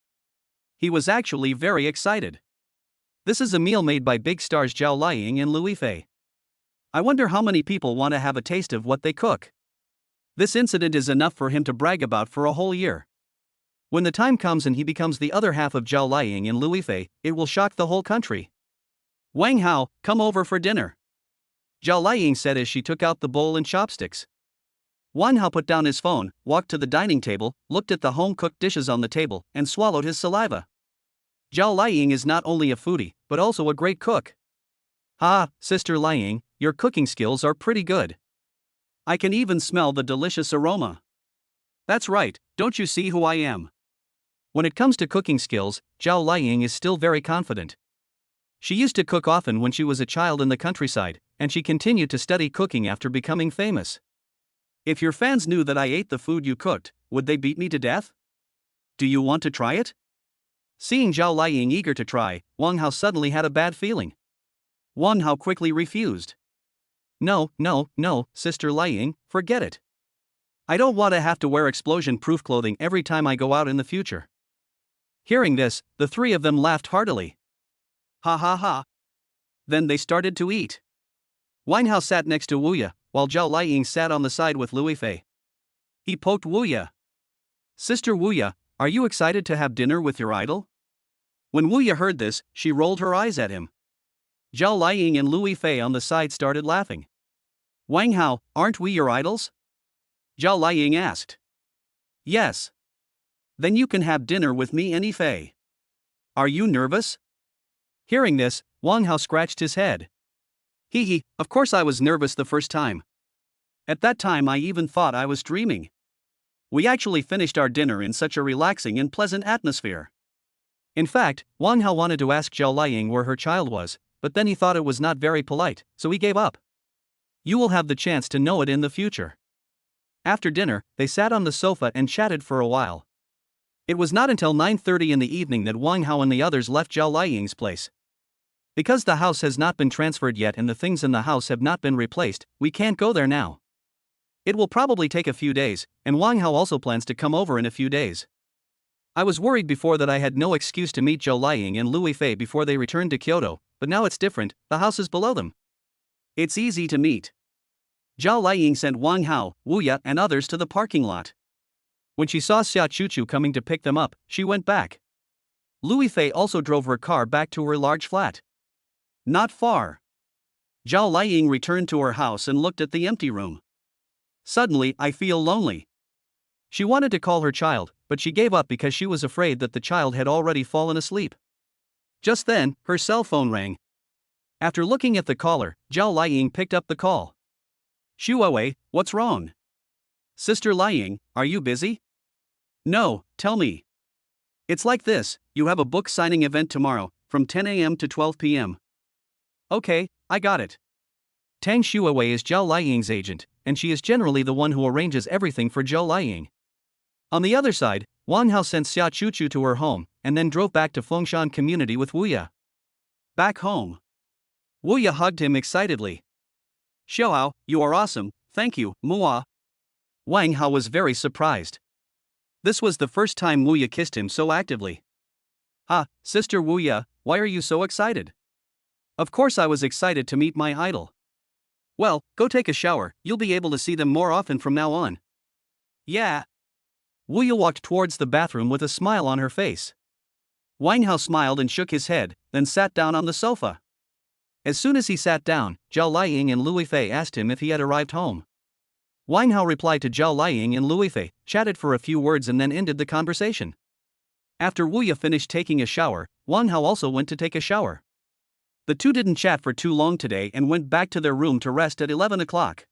He was actually very excited. This is a meal made by big stars Zhao Liying and Louis Fei. I wonder how many people want to have a taste of what they cook. This incident is enough for him to brag about for a whole year. When the time comes and he becomes the other half of Zhao Liying and Louis Fei, it will shock the whole country. Wang Hao, come over for dinner, Zhao Liying said as she took out the bowl and chopsticks. Wang Hao put down his phone, walked to the dining table, looked at the home-cooked dishes on the table, and swallowed his saliva. Zhao Liying is not only a foodie, but also a great cook. Ah, Sister Liying, your cooking skills are pretty good. I can even smell the delicious aroma. That's right, don't you see who I am? When it comes to cooking skills, Zhao Liying is still very confident. She used to cook often when she was a child in the countryside, and she continued to study cooking after becoming famous. If your fans knew that I ate the food you cooked, would they beat me to death? Do you want to try it? Seeing Zhao Liying eager to try, Wang Hao suddenly had a bad feeling. Wang Hao quickly refused. No, Sister Liying, forget it. I don't want to have to wear explosion-proof clothing every time I go out in the future. Hearing this, the three of them laughed heartily. Ha ha ha. Then they started to eat. Wang Hao sat next to Wu Ye, while Zhao Liying sat on the side with Louis Fei. He poked Wu Ye. Sister Wu Ye, are you excited to have dinner with your idol? When Wu Ye heard this, she rolled her eyes at him. Zhao Liying and Louis Fei on the side started laughing. Wang Hao, aren't we your idols? Zhao Liying asked. Yes. Then you can have dinner with me and Fei. Are you nervous? Hearing this, Wang Hao scratched his head. Of course I was nervous the first time. At that time I even thought I was dreaming. We actually finished our dinner in such a relaxing and pleasant atmosphere. In fact, Wang Hao wanted to ask Zhao Liying where her child was, but then he thought it was not very polite, so he gave up. You will have the chance to know it in the future. After dinner, they sat on the sofa and chatted for a while. It was not until 9:30 in the evening that Wang Hao and the others left Zhao Liying's place. Because the house has not been transferred yet and the things in the house have not been replaced, we can't go there now. It will probably take a few days, and Wang Hao also plans to come over in a few days. I was worried before that I had no excuse to meet Zhao Liying and Louis Fei before they returned to Kyoto, but now it's different, the house is below them. It's easy to meet. Zhao Liying sent Wang Hao, Wu Ye and others to the parking lot. When she saw Xia Chuchu coming to pick them up, she went back. Louis Fei also drove her car back to her large flat. Not far. Zhao Liying returned to her house and looked at the empty room. Suddenly, I feel lonely. She wanted to call her child, but she gave up because she was afraid that the child had already fallen asleep. Just then, her cell phone rang. After looking at the caller, Zhao Liying picked up the call. Shuawei, what's wrong? Sister Liying, are you busy? No, tell me. It's like this, you have a book signing event tomorrow, from 10 a.m. to 12 p.m. Okay, I got it. Tang Shuawei is Zhao Liying's agent, and she is generally the one who arranges everything for Zhao Liying. On the other side, Wang Hao sent Xia Chuchu to her home, and then drove back to Fengshan community with Wu Ye. Back home. Wu Ye hugged him excitedly. Xiaohao, you are awesome, thank you, Mua. Wang Hao was very surprised. This was the first time Wu Ye kissed him so actively. Sister Wu Ye, why are you so excited? Of course I was excited to meet my idol. Well, go take a shower, you'll be able to see them more often from now on. Yeah. Wu Ye walked towards the bathroom with a smile on her face. Wang Hao smiled and shook his head, then sat down on the sofa. As soon as he sat down, Zhao Liying and Louis Fei asked him if he had arrived home. Wang Hao replied to Zhao Liying and Louis Fei, chatted for a few words and then ended the conversation. After Wu Ye finished taking a shower, Wang Hao also went to take a shower. The two didn't chat for too long today and went back to their room to rest at 11 o'clock.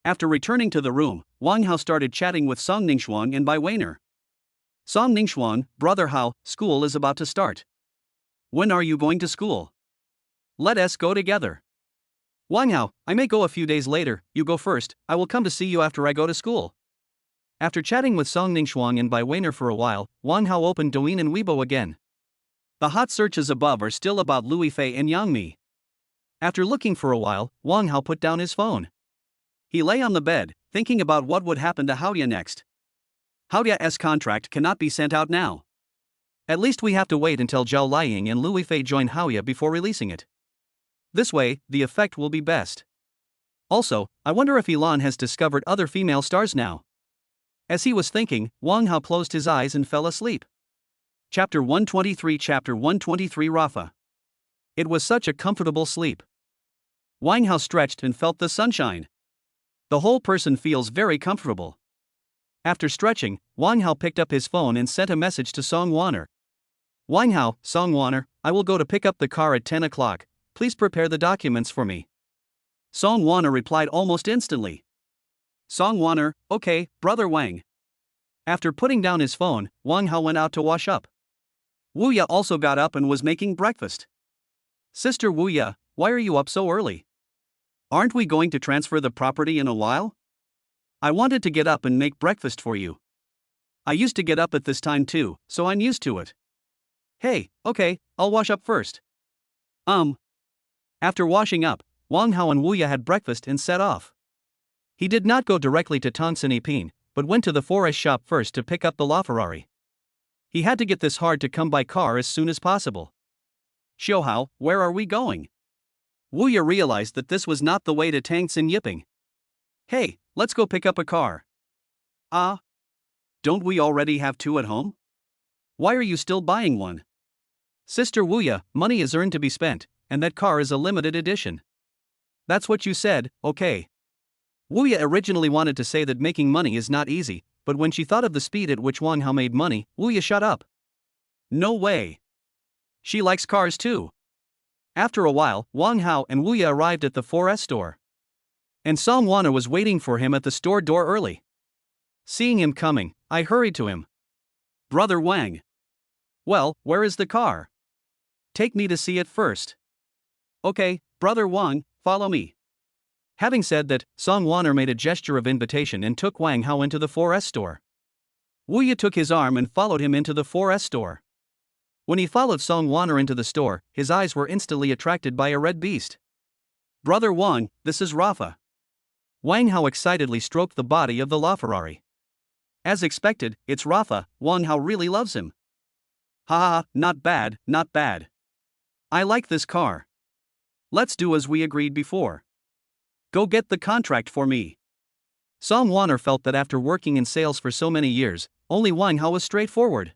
After returning to the room, Wang Hao started chatting with Song Ningxuan and Bai Weiner. Song Ningxuan, brother Hao, school is about to start. When are you going to school? Let us go together. Wang Hao, I may go a few days later, you go first, I will come to see you after I go to school. After chatting with Song Ningxuan and Bai Weiner for a while, Wang Hao opened Douyin and Weibo again. The hot searches above are still about Louis Fei and Yang Mi. After looking for a while, Wang Hao put down his phone. He lay on the bed, thinking about what would happen to Haoya next. Haoya's contract cannot be sent out now. At least we have to wait until Zhao Liang and Lu Yifei join Haoya before releasing it. This way, the effect will be best. Also, I wonder if Elon has discovered other female stars now. As he was thinking, Wang Hao closed his eyes and fell asleep. Chapter 123 Rafa. It was such a comfortable sleep. Wang Hao stretched and felt the sunshine. The whole person feels very comfortable. After stretching, Wang Hao picked up his phone and sent a message to Song Wanner. Wang Hao, Song Wanner, I will go to pick up the car at 10 o'clock, please prepare the documents for me. Song Wanner replied almost instantly. Song Wanner, okay, brother Wang. After putting down his phone, Wang Hao went out to wash up. Wu Ya also got up and was making breakfast. Sister Wu Ya, why are you up so early? Aren't we going to transfer the property in a while? I wanted to get up and make breakfast for you. I used to get up at this time too, so I'm used to it. Hey, okay, I'll wash up first. After washing up, Wang Hao and Wu Ya had breakfast and set off. He did not go directly to Tongsan Ipin, but went to the forest shop first to pick up the LaFerrari. He had to get this hard-to-come-by car as soon as possible. Xiaohao, where are we going? Wu Ya realized that this was not the way to Tongsan Yiping. Hey, let's go pick up a car. Don't we already have two at home? Why are you still buying one? Sister Wu Ya, money is earned to be spent, and that car is a limited edition. That's what you said, okay. Wu Ya originally wanted to say that making money is not easy, but when she thought of the speed at which Wang Hao made money, Wu Ya shut up. No way. She likes cars too. After a while, Wang Hao and Wu Ya arrived at the 4S store. And Song Wanner was waiting for him at the store door early. Seeing him coming, I hurried to him. Brother Wang. Well, where is the car? Take me to see it first. Okay, Brother Wang, follow me. Having said that, Song Wanner made a gesture of invitation and took Wang Hao into the 4S store. Wu Ya took his arm and followed him into the 4S store. When he followed Song Wanner into the store, his eyes were instantly attracted by a red beast. Brother Wang, this is Rafa. Wang Hao excitedly stroked the body of the LaFerrari. As expected, it's Rafa. Wang Hao really loves him. Ha, not bad, not bad. I like this car. Let's do as we agreed before. Go get the contract for me. Song Wanner felt that after working in sales for so many years, only Wang Hao was straightforward.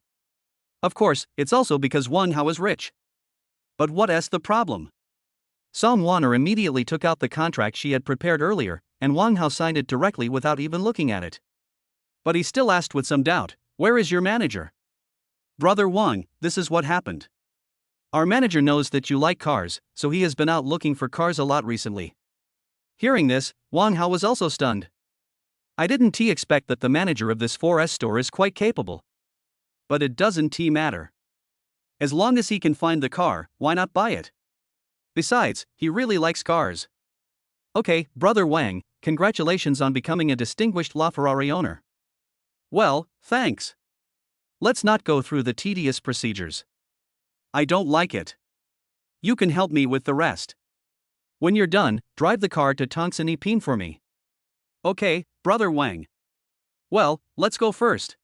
Of course, it's also because Wang Hao is rich. But what's the problem? Song Wanner immediately took out the contract she had prepared earlier, and Wang Hao signed it directly without even looking at it. But he still asked with some doubt, where is your manager? Brother Wang, this is what happened. Our manager knows that you like cars, so he has been out looking for cars a lot recently. Hearing this, Wang Hao was also stunned. I didn't expect that the manager of this 4S store is quite capable. But it doesn't matter. As long as he can find the car, why not buy it? Besides, he really likes cars. Okay, Brother Wang, congratulations on becoming a distinguished LaFerrari owner. Well, thanks. Let's not go through the tedious procedures. I don't like it. You can help me with the rest. When you're done, drive the car to Tongsan Ipin for me. Okay, Brother Wang. Well, let's go first.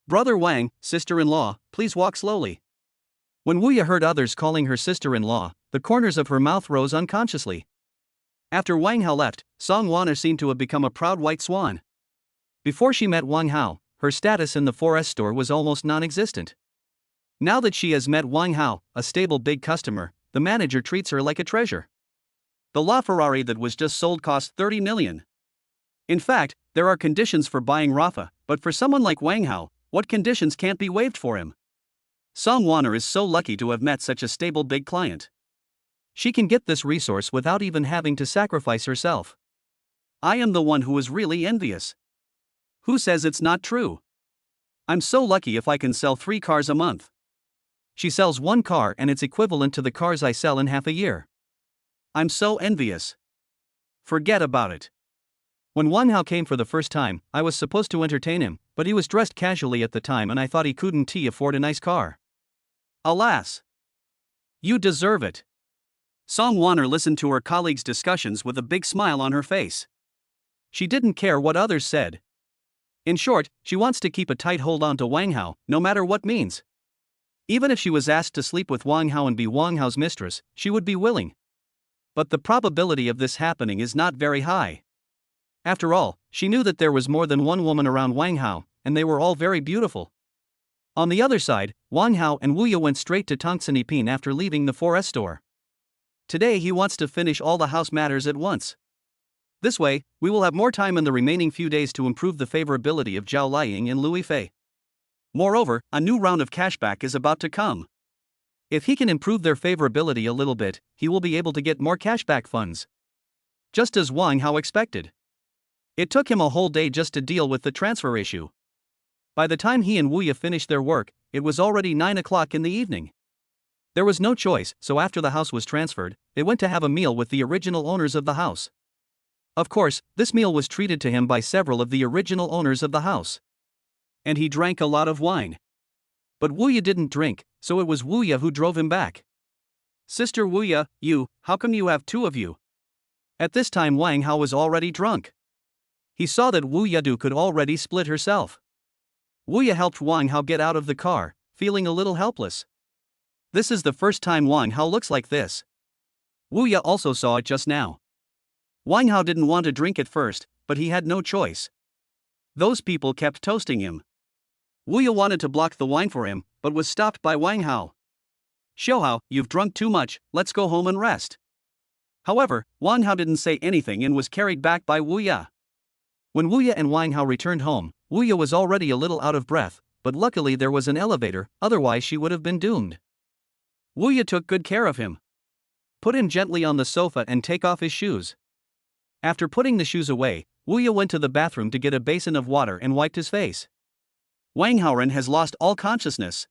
Brother Wang, sister-in-law, please walk slowly. When Wu Ya heard others calling her sister-in-law, the corners of her mouth rose unconsciously. After Wang Hao left, Song Wanner seemed to have become a proud white swan. Before she met Wang Hao, her status in the 4S store was almost non-existent. Now that she has met Wang Hao, a stable big customer, the manager treats her like a treasure. The LaFerrari that was just sold cost 30 million. In fact, there are conditions for buying Rafa, but for someone like Wang Hao, what conditions can't be waived for him? Song Wanner is so lucky to have met such a stable big client. She can get this resource without even having to sacrifice herself. I am the one who is really envious. Who says it's not true? I'm so lucky if I can sell 3 cars a month. She sells 1 car and it's equivalent to the cars I sell in half a year. I'm so envious. Forget about it. When Wang Hao came for the first time, I was supposed to entertain him, but he was dressed casually at the time and I thought he couldn't afford a nice car. Alas! You deserve it. Song Wanner listened to her colleagues' discussions with a big smile on her face. She didn't care what others said. In short, she wants to keep a tight hold on to Wang Hao, no matter what means. Even if she was asked to sleep with Wang Hao and be Wang Hao's mistress, she would be willing. But the probability of this happening is not very high. After all, she knew that there was more than one woman around Wang Hao, and they were all very beautiful. On the other side, Wang Hao and Wu Ye went straight to Tongsan Ipin after leaving the 4S store. Today he wants to finish all the house matters at once. This way, we will have more time in the remaining few days to improve the favorability of Zhao Liying and Louis Fei. Moreover, a new round of cashback is about to come. If he can improve their favorability a little bit, he will be able to get more cashback funds. Just as Wang Hao expected. It took him a whole day just to deal with the transfer issue. By the time he and Wu Ye finished their work, it was already 9 o'clock in the evening. There was no choice, so after the house was transferred, they went to have a meal with the original owners of the house. Of course, this meal was treated to him by several of the original owners of the house. And he drank a lot of wine. But Wu Ye didn't drink, so it was Wu Ye who drove him back. "Sister Wu Ye, how come you have two of you?" At this time Wang Hao was already drunk. He saw that Wu Yadu could already split herself. Wu Ye helped Wang Hao get out of the car, feeling a little helpless. This is the first time Wang Hao looks like this. Wu Ye also saw it just now. Wang Hao didn't want to drink at first, but he had no choice. Those people kept toasting him. Wu Ye wanted to block the wine for him, but was stopped by Wang Hao. "Xiao Hao, you've drunk too much, let's go home and rest." However, Wang Hao didn't say anything and was carried back by Wu Ye. When Wu Ye and Wang Hao returned home, Wu Ye was already a little out of breath, but luckily there was an elevator, otherwise she would have been doomed. Wu Ye took good care of him. Put him gently on the sofa and take off his shoes. After putting the shoes away, Wu Ye went to the bathroom to get a basin of water and wiped his face. Wang Haoren has lost all consciousness.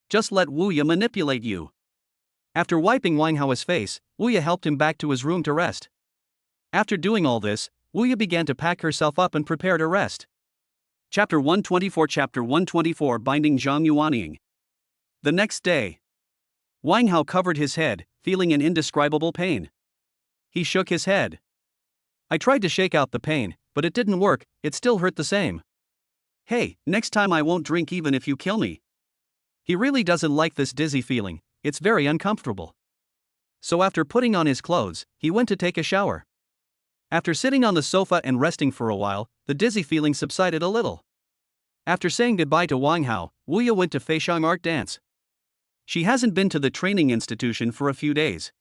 Just let Wu Ye manipulate you. After wiping Wang Hao's face, Wu Ye helped him back to his room to rest. After doing all this, Wu Ye began to pack herself up and prepare to rest. Chapter 124 Binding Zhang Yuanying. The next day, Wang Hao covered his head, feeling an indescribable pain. He shook his head. "I tried to shake out the pain, but it didn't work, it still hurt the same. Hey, next time I won't drink even if you kill me." He really doesn't like this dizzy feeling, it's very uncomfortable. So after putting on his clothes, he went to take a shower. After sitting on the sofa and resting for a while, the dizzy feeling subsided a little. After saying goodbye to Wang Hao, Wu Ye went to Feixiang Art Dance. She hasn't been to the training institution for a few days.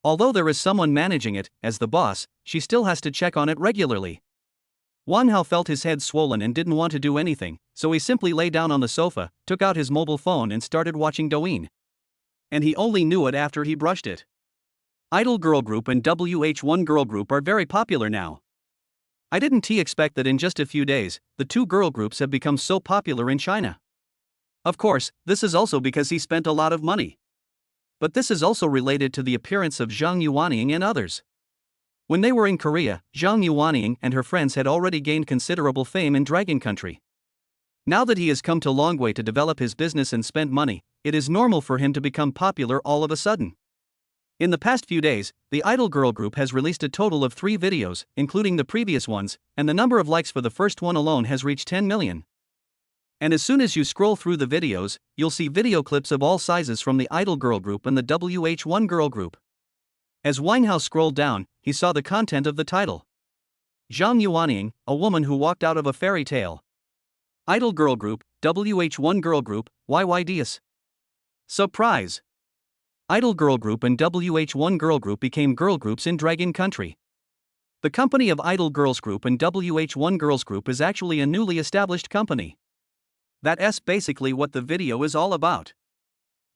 Although there is someone managing it, as the boss, she still has to check on it regularly. Wang Hao felt his head swollen and didn't want to do anything, so he simply lay down on the sofa, took out his mobile phone and started watching Douyin. And he only knew it after he brushed it. Idol girl group and WH1 girl group are very popular now. I didn't expect that in just a few days, the two girl groups have become so popular in China. Of course, this is also because he spent a lot of money. But this is also related to the appearance of Zhang Yuanying and others. When they were in Korea, Zhang Yuanying and her friends had already gained considerable fame in Dragon Country. Now that he has come to Longwei to develop his business and spent money, it is normal for him to become popular all of a sudden. In the past few days, the Idol Girl group has released a total of 3 videos, including the previous ones, and the number of likes for the first one alone has reached 10 million. And as soon as you scroll through the videos, you'll see video clips of all sizes from the Idol Girl group and the WH1 Girl group. As Wang Hao scrolled down, he saw the content of the title. Zhang Yuanying, a woman who walked out of a fairy tale. Idol Girl group, WH1 Girl group, YYDS. Surprise! Idol Girl group and WH1 Girl group became girl groups in Dragon Country. The company of Idol Girls group and WH1 Girls group is actually a newly established company. That's basically what the video is all about.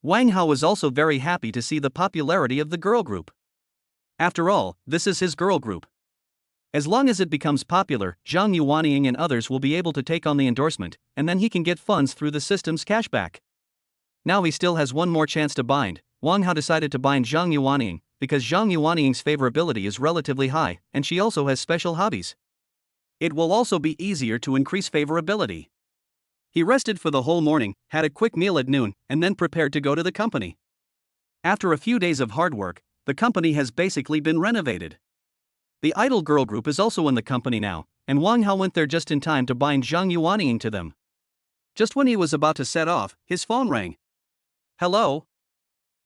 Wang Hao was also very happy to see the popularity of the girl group. After all, this is his girl group. As long as it becomes popular, Zhang Yuanying and others will be able to take on the endorsement, and then he can get funds through the system's cashback. Now he still has one more chance to bind. Wang Hao decided to bind Zhang Yuanying, because Zhang Yuanying's favorability is relatively high, and she also has special hobbies. It will also be easier to increase favorability. He rested for the whole morning, had a quick meal at noon, and then prepared to go to the company. After a few days of hard work, the company has basically been renovated. The idol girl group is also in the company now, and Wang Hao went there just in time to bind Zhang Yuanying to them. Just when he was about to set off, his phone rang. Hello?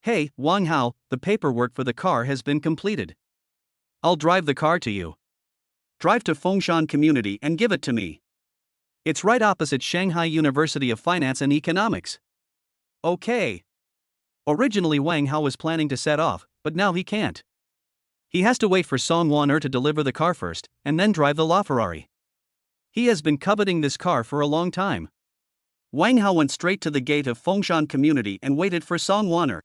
Hey, Wang Hao, the paperwork for the car has been completed. I'll drive the car to you. Drive to Fengshan Community and give it to me. It's right opposite Shanghai University of Finance and Economics. Okay. Originally Wang Hao was planning to set off, but now he can't. He has to wait for Song Wan to deliver the car first, and then drive the LaFerrari. He has been coveting this car for a long time. Wang Hao went straight to the gate of Fengshan Community and waited for Song Wan.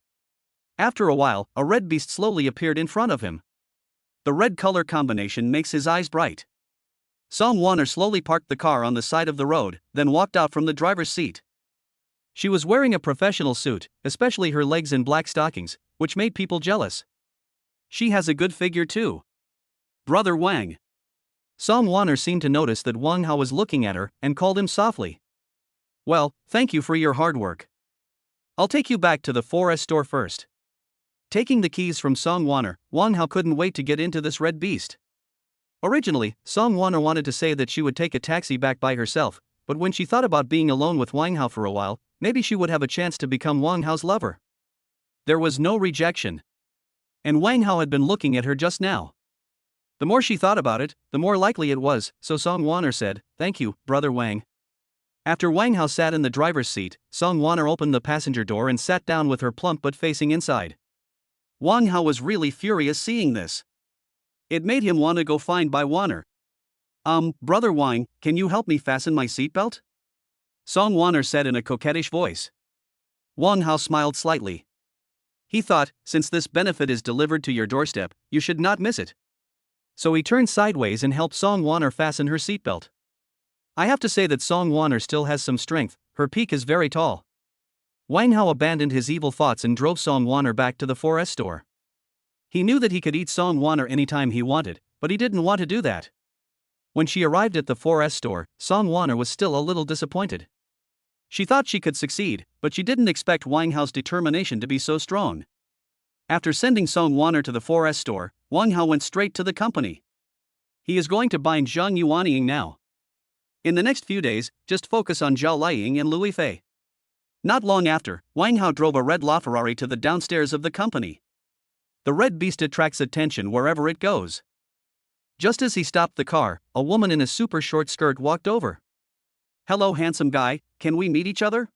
After a while, a red beast slowly appeared in front of him. The red color combination makes his eyes bright. Song Wan slowly parked the car on the side of the road, then walked out from the driver's seat. She was wearing a professional suit, especially her legs in black stockings, which made people jealous. She has a good figure too. Brother Wang. Song Wan seemed to notice that Wang Hao was looking at her and called him softly. Well, thank you for your hard work. I'll take you back to the 4S store first. Taking the keys from Song Wan, Wang Hao couldn't wait to get into this red beast. Originally, Song Wan wanted to say that she would take a taxi back by herself, but when she thought about being alone with Wang Hao for a while, maybe she would have a chance to become Wang Hao's lover. There was no rejection. And Wang Hao had been looking at her just now. The more she thought about it, the more likely it was, so Song Wan said, "Thank you, brother Wang." After Wang Hao sat in the driver's seat, Song Wan opened the passenger door and sat down with her plump butt facing inside. Wang Hao was really furious seeing this. It made him want to go find by Wan. Brother Wang, can you help me fasten my seatbelt? Song Wan said in a coquettish voice. Wang Hao smiled slightly. He thought, since this benefit is delivered to your doorstep, you should not miss it. So he turned sideways and helped Song Wan fasten her seatbelt. I have to say that Song Wan still has some strength, her peak is very tall. Wang Hao abandoned his evil thoughts and drove Song Wan back to the 4S store. He knew that he could eat Song Wan anytime he wanted, but he didn't want to do that. When she arrived at the 4S store, Song Wan was still a little disappointed. She thought she could succeed, but she didn't expect Wang Hao's determination to be so strong. After sending Song Wan to the 4S store, Wang Hao went straight to the company. He is going to bind Zhang Yuanying now. In the next few days, just focus on Zhao Liying and Louis Fei. Not long after, Wang Hao drove a red LaFerrari to the downstairs of the company. The red beast attracts attention wherever it goes. Just as he stopped the car, a woman in a super short skirt walked over. Hello, handsome guy, can we meet each other?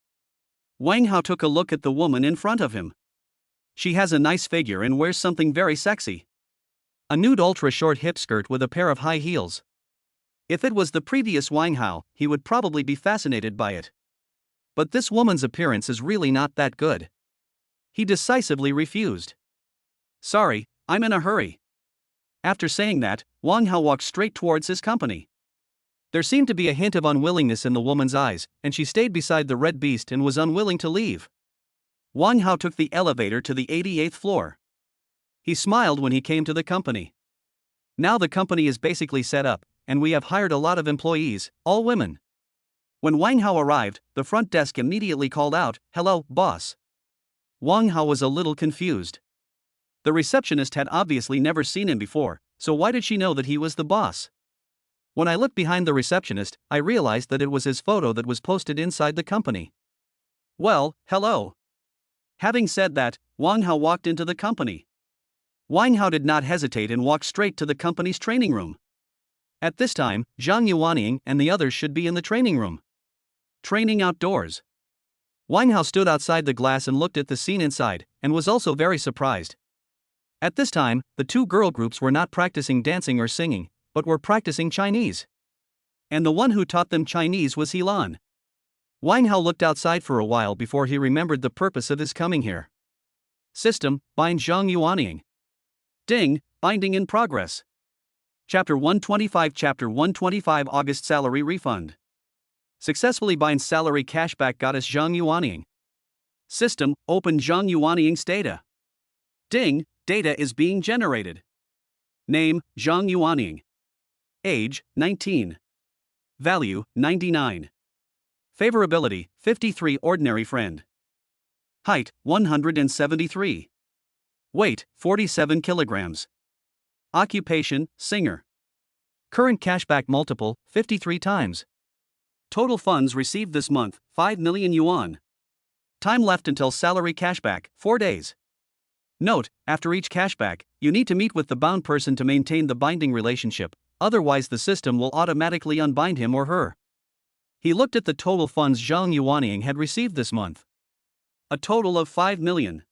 Wang Hao took a look at the woman in front of him. She has a nice figure and wears something very sexy. A nude ultra-short hip skirt with a pair of high heels. If it was the previous Wang Hao, he would probably be fascinated by it. But this woman's appearance is really not that good. He decisively refused. Sorry, I'm in a hurry. After saying that, Wang Hao walked straight towards his company. There seemed to be a hint of unwillingness in the woman's eyes, and she stayed beside the red beast and was unwilling to leave. Wang Hao took the elevator to the 88th floor. He smiled when he came to the company. Now the company is basically set up, and we have hired a lot of employees, all women. When Wang Hao arrived, the front desk immediately called out, "Hello, boss." Wang Hao was a little confused. The receptionist had obviously never seen him before, so why did she know that he was the boss? When I looked behind the receptionist, I realized that it was his photo that was posted inside the company. Well, hello. Having said that, Wang Hao walked into the company. Wang Hao did not hesitate and walked straight to the company's training room. At this time, Zhang Yuanying and the others should be in the training room. Training outdoors. Wang Hao stood outside the glass and looked at the scene inside, and was also very surprised. At this time, the two girl groups were not practicing dancing or singing, but were practicing Chinese. And the one who taught them Chinese was Helan. Wang Hao looked outside for a while before he remembered the purpose of his coming here. System, bind Zhang Yuanying. Ding, binding in progress. Chapter 125 August salary refund. Successfully bind salary cashback goddess Zhang Yuanying. System, open Zhang Yuanying's data. Ding, data is being generated. Name, Zhang Yuanying. Age, 19. Value, 99. Favorability, 53 ordinary friend. Height, 173. Weight, 47 kilograms. Occupation, singer. Current cashback multiple, 53 times. Total funds received this month, 5 million yuan. Time left until salary cashback, 4 days. Note, after each cashback, you need to meet with the bound person to maintain the binding relationship, otherwise the system will automatically unbind him or her. He looked at the total funds Zhang Yuanying had received this month. A total of 5 million.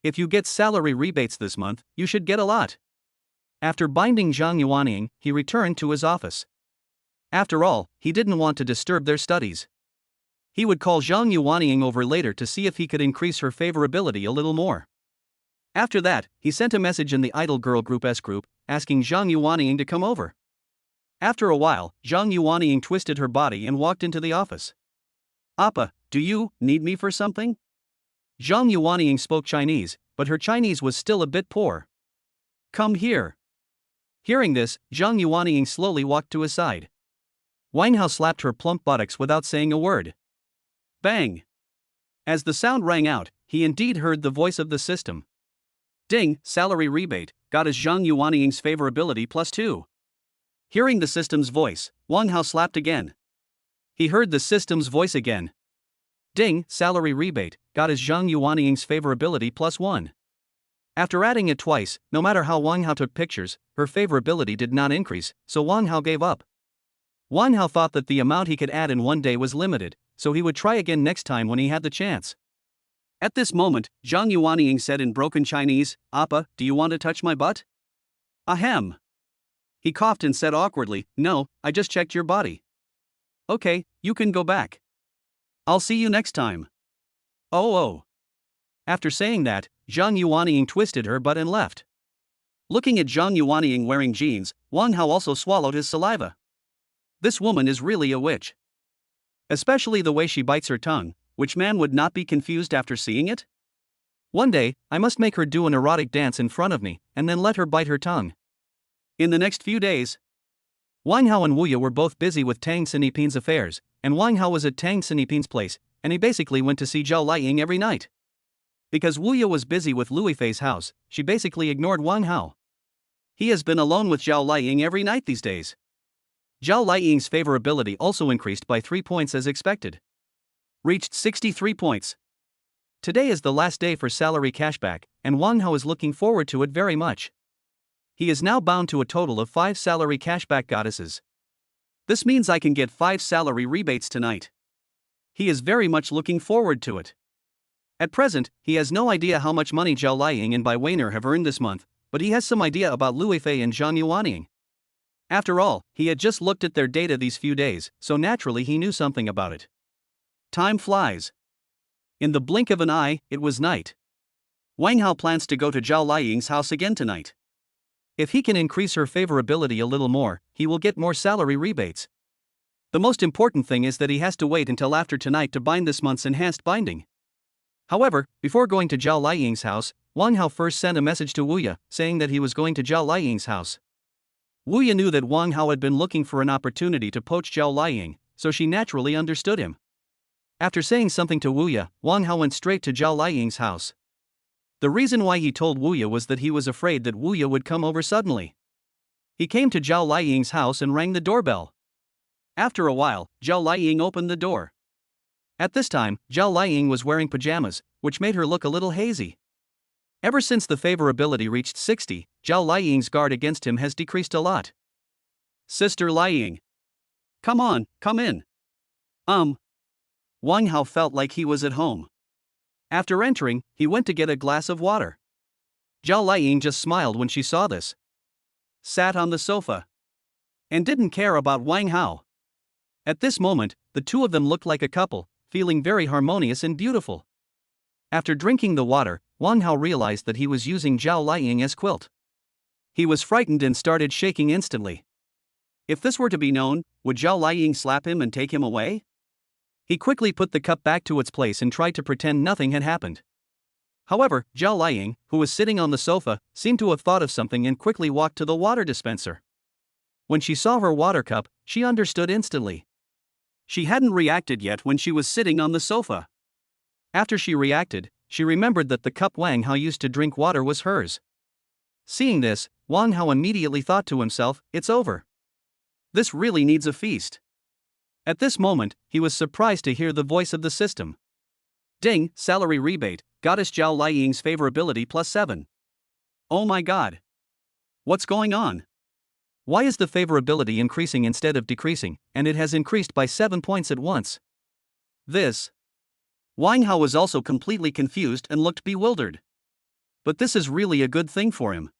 If you get salary rebates this month, you should get a lot. After binding Zhang Yuanying, he returned to his office. After all, he didn't want to disturb their studies. He would call Zhang Yuanying over later to see if he could increase her favorability a little more. After that, he sent a message in the Idol Girl Group S group, asking Zhang Yuanying to come over. After a while, Zhang Yuanying twisted her body and walked into the office. Appa, do you need me for something? Zhang Yuanying spoke Chinese, but her Chinese was still a bit poor. Come here. Hearing this, Zhang Yuanying slowly walked to his side. Wang Hao slapped her plump buttocks without saying a word. Bang! As the sound rang out, he indeed heard the voice of the system. Ding, salary rebate, got as Zhang Yuanying's favorability +2. Hearing the system's voice, Wang Hao slapped again. He heard the system's voice again. Ding, salary rebate, got as Zhang Yuanying's favorability +1. After adding it twice, no matter how Wang Hao took pictures, her favorability did not increase, so Wang Hao gave up. Wang Hao thought that the amount he could add in one day was limited, so he would try again next time when he had the chance. At this moment, Zhang Yuanying said in broken Chinese, Appa, do you want to touch my butt? Ahem. He coughed and said awkwardly, no, I just checked your body. Okay, you can go back. I'll see you next time. Oh. After saying that, Zhang Yuanying twisted her butt and left. Looking at Zhang Yuanying wearing jeans, Wang Hao also swallowed his saliva. This woman is really a witch. Especially the way she bites her tongue, which man would not be confused after seeing it? One day, I must make her do an erotic dance in front of me, and then let her bite her tongue. In the next few days, Wang Hao and Wu Ye were both busy with Tang Sinipin's affairs, and Wang Hao was at Tang Sinipin's place, and he basically went to see Zhao Liying every night. Because Wu Ye was busy with Lui Fei's house, she basically ignored Wang Hao. He has been alone with Zhao Liying every night these days. Zhao Liying's favorability also increased by 3 points as expected. Reached 63 points. Today is the last day for salary cashback, and Wang Hao is looking forward to it very much. He is now bound to a total of 5 salary cashback goddesses. This means I can get 5 salary rebates tonight. He is very much looking forward to it. At present, he has no idea how much money Zhao Liying and Bai Weiner have earned this month, but he has some idea about Lui Fei and Zhang Yuanying. After all, he had just looked at their data these few days, so naturally he knew something about it. Time flies. In the blink of an eye, it was night. Wang Hao plans to go to Zhao Liying's house again tonight. If he can increase her favorability a little more, he will get more salary rebates. The most important thing is that he has to wait until after tonight to bind this month's enhanced binding. However, before going to Zhao Liying's house, Wang Hao first sent a message to Wu Ye, saying that he was going to Zhao Liying's house. Wu Ye knew that Wang Hao had been looking for an opportunity to poach Zhao Liying, so she naturally understood him. After saying something to Wu Ye, Wang Hao went straight to Zhao Liying's house. The reason why he told Wu Ye was that he was afraid that Wu Ye would come over suddenly. He came to Zhao Liying's house and rang the doorbell. After a while, Zhao Liying opened the door. At this time, Zhao Liying was wearing pajamas, which made her look a little hazy. Ever since the favorability reached 60, Zhao Liying's guard against him has decreased a lot. Sister Liying. Come on, come in. Wang Hao felt like he was at home. After entering, he went to get a glass of water. Zhao Liying just smiled when she saw this. Sat on the sofa. And didn't care about Wang Hao. At this moment, the two of them looked like a couple, feeling very harmonious and beautiful. After drinking the water, Wang Hao realized that he was using Zhao Liying as quilt. He was frightened and started shaking instantly. If this were to be known, would Zhao Liying slap him and take him away? He quickly put the cup back to its place and tried to pretend nothing had happened. However, Zhao Liying, who was sitting on the sofa, seemed to have thought of something and quickly walked to the water dispenser. When she saw her water cup, she understood instantly. She hadn't reacted yet when she was sitting on the sofa. After she reacted, she remembered that the cup Wang Hao used to drink water was hers. Seeing this, Wang Hao immediately thought to himself, it's over. This really needs a feast. At this moment, he was surprised to hear the voice of the system. Ding, salary rebate, Goddess Zhao Liying's favorability +7. Oh my god. What's going on? Why is the favorability increasing instead of decreasing, and it has increased by 7 points at once? This. Wang Hao was also completely confused and looked bewildered. But this is really a good thing for him.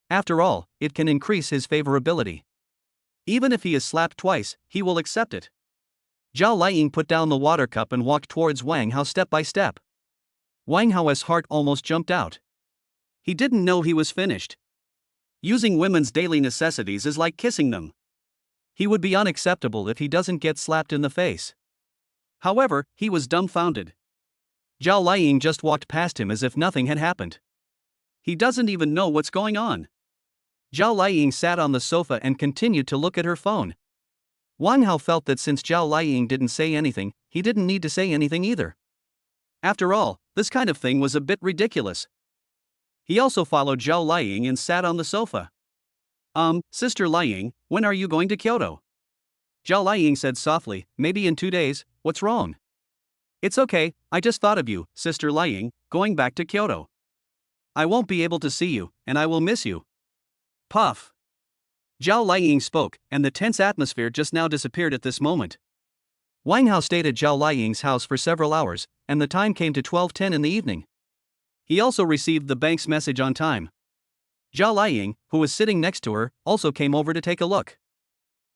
After all, it can increase his favorability. Even if he is slapped twice, he will accept it. Zhao Liying put down the water cup and walked towards Wang Hao step by step. Wang Hao's heart almost jumped out. He didn't know he was finished. Using women's daily necessities is like kissing them. He would be unacceptable if he doesn't get slapped in the face. However, he was dumbfounded. Zhao Liying just walked past him as if nothing had happened. He doesn't even know what's going on. Zhao Liying sat on the sofa and continued to look at her phone. Wang Hao felt that since Zhao Liying didn't say anything, he didn't need to say anything either. After all, this kind of thing was a bit ridiculous. He also followed Zhao Liying and sat on the sofa. Sister Liying, when are you going to Kyoto? Zhao Liying said softly, maybe in 2 days, what's wrong? It's okay, I just thought of you, Sister Liying, going back to Kyoto. I won't be able to see you, and I will miss you. Puff. Zhao Liying spoke, and the tense atmosphere just now disappeared at this moment. Wang Hao stayed at Zhao Liying's house for several hours, and the time came to 12:10 in the evening. He also received the bank's message on time. Zhao Liying, who was sitting next to her, also came over to take a look.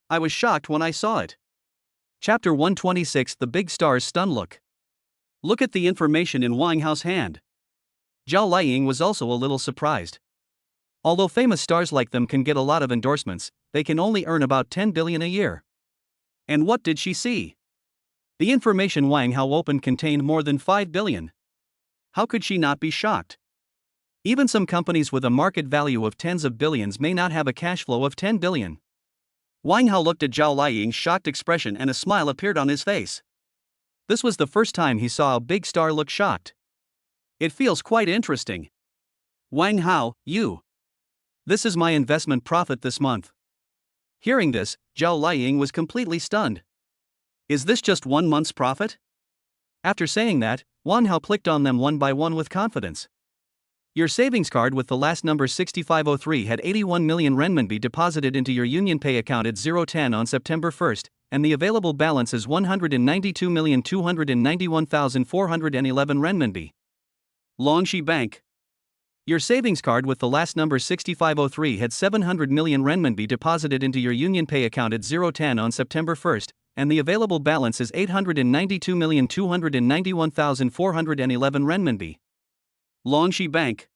I was shocked when I saw it. Chapter 126, The Big Star's Stun Look. Look at the information in Wang Hao's hand. Zhao Liying was also a little surprised. Although famous stars like them can get a lot of endorsements, they can only earn about 10 billion a year. And what did she see? The information Wang Hao opened contained more than 5 billion. How could she not be shocked? Even some companies with a market value of tens of billions may not have a cash flow of 10 billion. Wang Hao looked at Zhao Liying's shocked expression and a smile appeared on his face. This was the first time he saw a big star look shocked. It feels quite interesting. Wang Hao, you. This is my investment profit this month. Hearing this, Zhao Liying was completely stunned. Is this just 1 month's profit? After saying that, Wang Hao clicked on them one by one with confidence. Your savings card with the last number 6503 had 81 million renminbi deposited into your UnionPay account at 010 on September 1st, and the available balance is 192,291,411 renminbi. Longxi Bank. Your savings card with the last number 6503 had 700 million renminbi deposited into your UnionPay account at 010 on September 1st, and the available balance is 892,291,411 renminbi. Longxi Bank.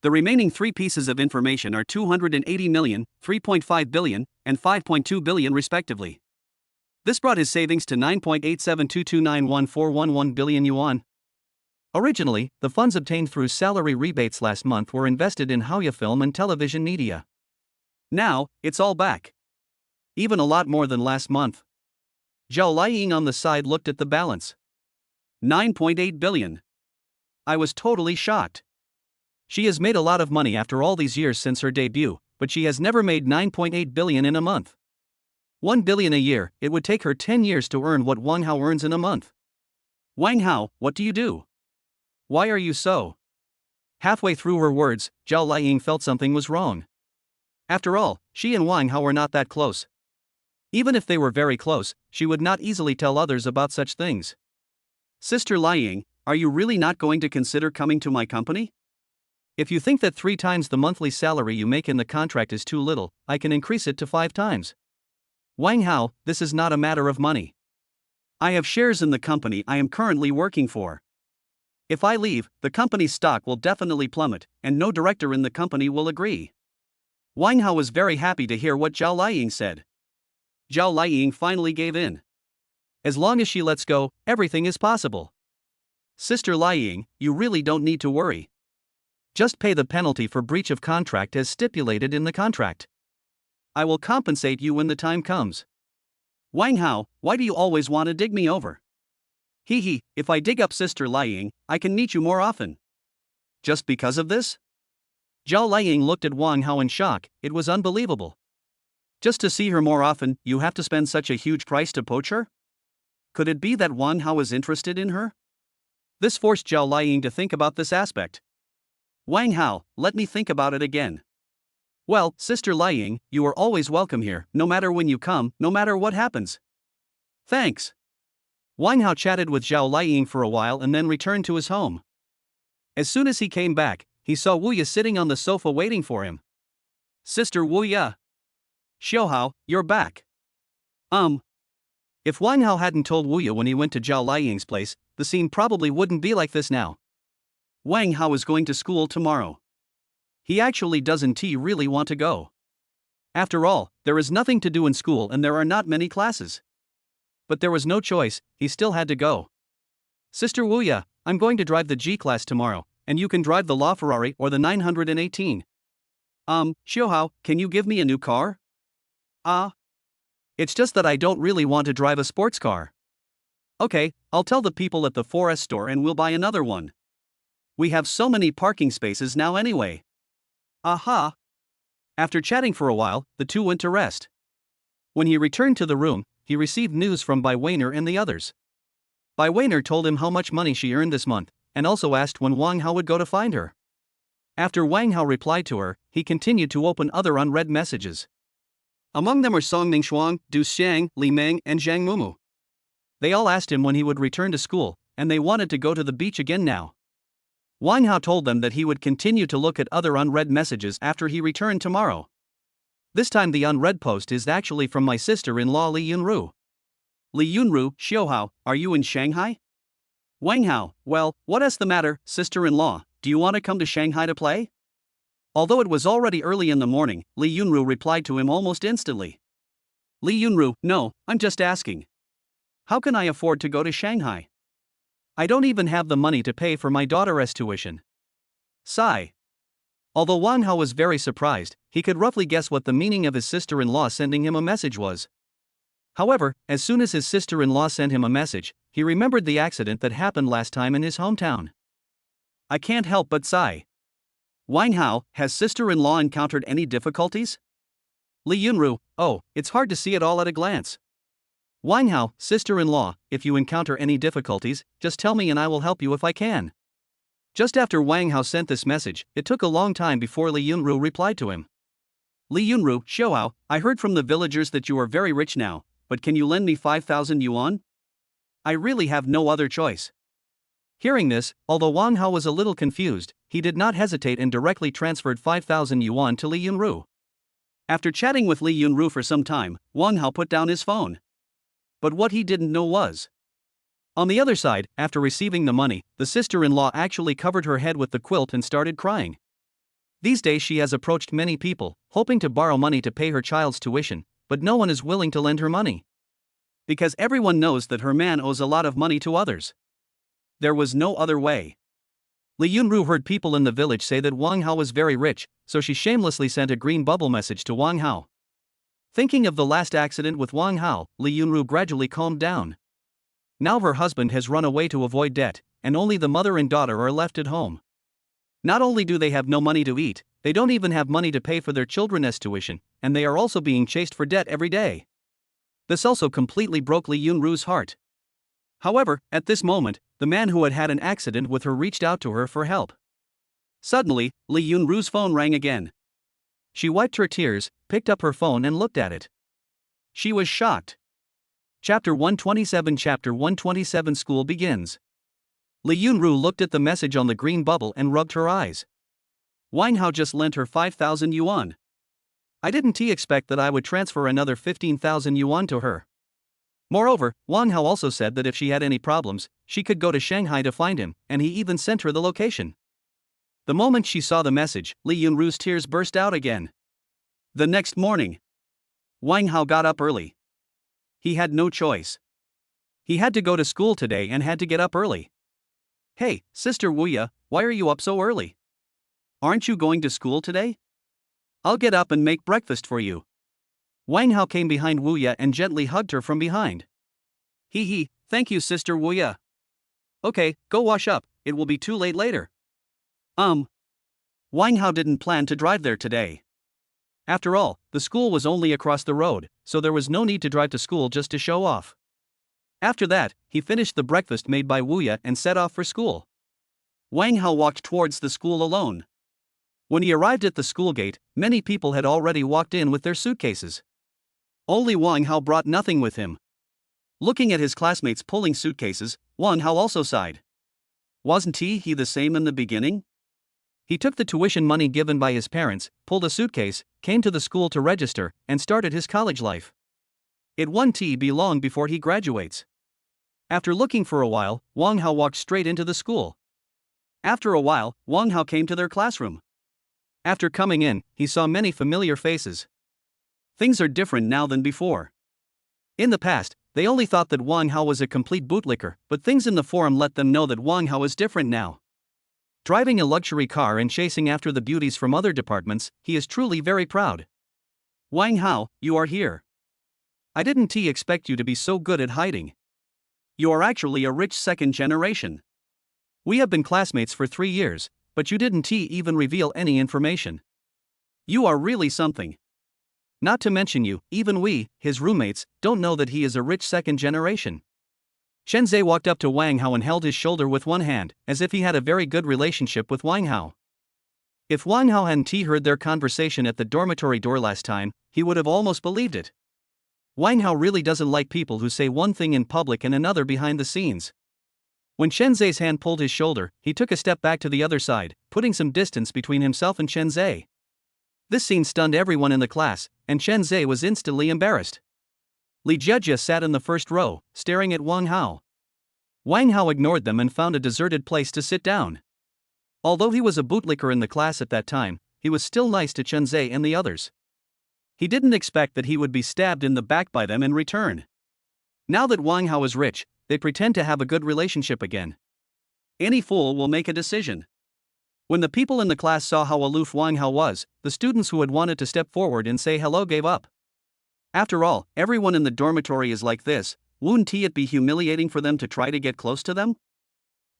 The remaining 3 pieces of information are 280 million, 3.5 billion, and 5.2 billion respectively. This brought his savings to 9.872291,411 billion yuan. Originally, the funds obtained through salary rebates last month were invested in Haoya film and television media. Now, it's all back. Even a lot more than last month. Zhao Liying on the side looked at the balance. 9.8 billion. I was totally shocked. She has made a lot of money after all these years since her debut, but she has never made 9.8 billion in a month. 1 billion a year, it would take her 10 years to earn what Wang Hao earns in a month. Wang Hao, what do you do? Why are you so? Halfway through her words, Zhao Liying felt something was wrong. After all, she and Wang Hao were not that close. Even if they were very close, she would not easily tell others about such things. Sister Liying, are you really not going to consider coming to my company? If you think that 3 times the monthly salary you make in the contract is too little, I can increase it to 5 times. Wang Hao, this is not a matter of money. I have shares in the company I am currently working for. If I leave, the company's stock will definitely plummet, and no director in the company will agree. Wang Hao was very happy to hear what Zhao Liying said. Zhao Liying finally gave in. As long as she lets go, everything is possible. Sister Liying, you really don't need to worry. Just pay the penalty for breach of contract as stipulated in the contract. I will compensate you when the time comes. Wang Hao, why do you always want to dig me over? Hee hee, if I dig up Sister Lying, I can meet you more often. Just because of this? Zhao Lying looked at Wang Hao in shock. It was unbelievable. Just to see her more often, you have to spend such a huge price to poach her? Could it be that Wang Hao was interested in her? This forced Zhao Lying to think about this aspect. Wang Hao, let me think about it again. Well, Sister Lying, you are always welcome here, no matter when you come, no matter what happens. Thanks. Wang Hao chatted with Zhao Lying for a while and then returned to his home. As soon as he came back, he saw Wu Ye sitting on the sofa waiting for him. Sister Wu Ye. Xiaohao, you're back. If Wang Hao hadn't told Wu Ye when he went to Zhao Lying's place, the scene probably wouldn't be like this now. Wang Hao is going to school tomorrow. He actually doesn't really want to go. After all, there is nothing to do in school and there are not many classes. But there was no choice, he still had to go. Sister Wu Ye, I'm going to drive the G class tomorrow, and you can drive the LaFerrari or the 918. Xiaohao, can you give me a new car? It's just that I don't really want to drive a sports car. Okay, I'll tell the people at the 4S store and we'll buy another one. We have so many parking spaces now anyway. Aha! After chatting for a while, the two went to rest. When he returned to the room, he received news from Bai Weiner and the others. Bai Weiner told him how much money she earned this month, and also asked when Wang Hao would go to find her. After Wang Hao replied to her, he continued to open other unread messages. Among them were Song Ningshuang, Du Xiang, Li Meng, and Zhang Mumu. They all asked him when he would return to school, and they wanted to go to the beach again now. Wang Hao told them that he would continue to look at other unread messages after he returned tomorrow. This time the unread post is actually from my sister-in-law Li Yunru. Li Yunru, Xiaohao, are you in Shanghai? Wang Hao, well, what is the matter, sister-in-law, do you want to come to Shanghai to play? Although it was already early in the morning, Li Yunru replied to him almost instantly. Li Yunru, no, I'm just asking. How can I afford to go to Shanghai? I don't even have the money to pay for my daughter's tuition. Sigh. Although Wang Hao was very surprised, he could roughly guess what the meaning of his sister-in-law sending him a message was. However, as soon as his sister-in-law sent him a message, he remembered the accident that happened last time in his hometown. I can't help but sigh. Wang Hao, has sister-in-law encountered any difficulties? Li Yunru, oh, it's hard to see it all at a glance. Wang Hao, sister-in-law, if you encounter any difficulties, just tell me and I will help you if I can. Just after Wang Hao sent this message, it took a long time before Li Yunru replied to him. Li Yunru, Xiaohao, I heard from the villagers that you are very rich now, but can you lend me 5,000 yuan? I really have no other choice. Hearing this, although Wang Hao was a little confused, he did not hesitate and directly transferred 5,000 yuan to Li Yunru. After chatting with Li Yunru for some time, Wang Hao put down his phone. But what he didn't know was, on the other side, after receiving the money, the sister-in-law actually covered her head with the quilt and started crying. These days she has approached many people, hoping to borrow money to pay her child's tuition, but no one is willing to lend her money. Because everyone knows that her man owes a lot of money to others. There was no other way. Li Yunru heard people in the village say that Wang Hao was very rich, so she shamelessly sent a green bubble message to Wang Hao. Thinking of the last accident with Wang Hao, Li Yunru gradually calmed down. Now her husband has run away to avoid debt, and only the mother and daughter are left at home. Not only do they have no money to eat, they don't even have money to pay for their children's tuition, and they are also being chased for debt every day. This also completely broke Li Yunru's heart. However, at this moment, the man who had had an accident with her reached out to her for help. Suddenly, Li Yunru's phone rang again. She wiped her tears, picked up her phone and looked at it. She was shocked. Chapter 127 School begins. Li Yunru looked at the message on the green bubble and rubbed her eyes. Wang Hao just lent her 5,000 yuan. I didn't expect that I would transfer another 15,000 yuan to her. Moreover, Wang Hao also said that if she had any problems, she could go to Shanghai to find him, and he even sent her the location. The moment she saw the message, Li Yunru's tears burst out again. The next morning, Wang Hao got up early. He had no choice. He had to go to school today and had to get up early. Hey, Sister Wu Ye, why are you up so early? Aren't you going to school today? I'll get up and make breakfast for you. Wang Hao came behind Wu Ye and gently hugged her from behind. Thank you Sister Wu Ye. Okay, go wash up, it will be too late later. Wang Hao didn't plan to drive there today. After all, the school was only across the road, so there was no need to drive to school just to show off. After that, he finished the breakfast made by Wuya and set off for school. Wang Hao walked towards the school alone. When he arrived at the school gate, many people had already walked in with their suitcases. Only Wang Hao brought nothing with him. Looking at his classmates pulling suitcases, Wang Hao also sighed. Wasn't he the same in the beginning? He took the tuition money given by his parents, pulled a suitcase, came to the school to register, and started his college life. It won't be long before he graduates. After looking for a while, Wang Hao walked straight into the school. After a while, Wang Hao came to their classroom. After coming in, he saw many familiar faces. Things are different now than before. In the past, they only thought that Wang Hao was a complete bootlicker, but things in the forum let them know that Wang Hao is different now. Driving a luxury car and chasing after the beauties from other departments, he is truly very proud. Wang Hao, you are here. I didn't expect you to be so good at hiding. You are actually a rich second generation. We have been classmates for 3 years, but you didn't even reveal any information. You are really something. Not to mention you, even we, his roommates, don't know that he is a rich second generation. Shenzhe walked up to Wang Hao and held his shoulder with one hand, as if he had a very good relationship with Wang Hao. If Wang Hao hadn't heard their conversation at the dormitory door last time, he would have almost believed it. Wang Hao really doesn't like people who say one thing in public and another behind the scenes. When Shenzhe's hand pulled his shoulder, he took a step back to the other side, putting some distance between himself and Shenzhe. This scene stunned everyone in the class, and Shenzhe was instantly embarrassed. Li Jejia sat in the first row, staring at Wang Hao. Wang Hao ignored them and found a deserted place to sit down. Although he was a bootlicker in the class at that time, he was still nice to Shenzhe and the others. He didn't expect that he would be stabbed in the back by them in return. Now that Wang Hao is rich, they pretend to have a good relationship again. Any fool will make a decision. When the people in the class saw how aloof Wang Hao was, the students who had wanted to step forward and say hello gave up. After all, everyone in the dormitory is like this, wouldn't it be humiliating for them to try to get close to them?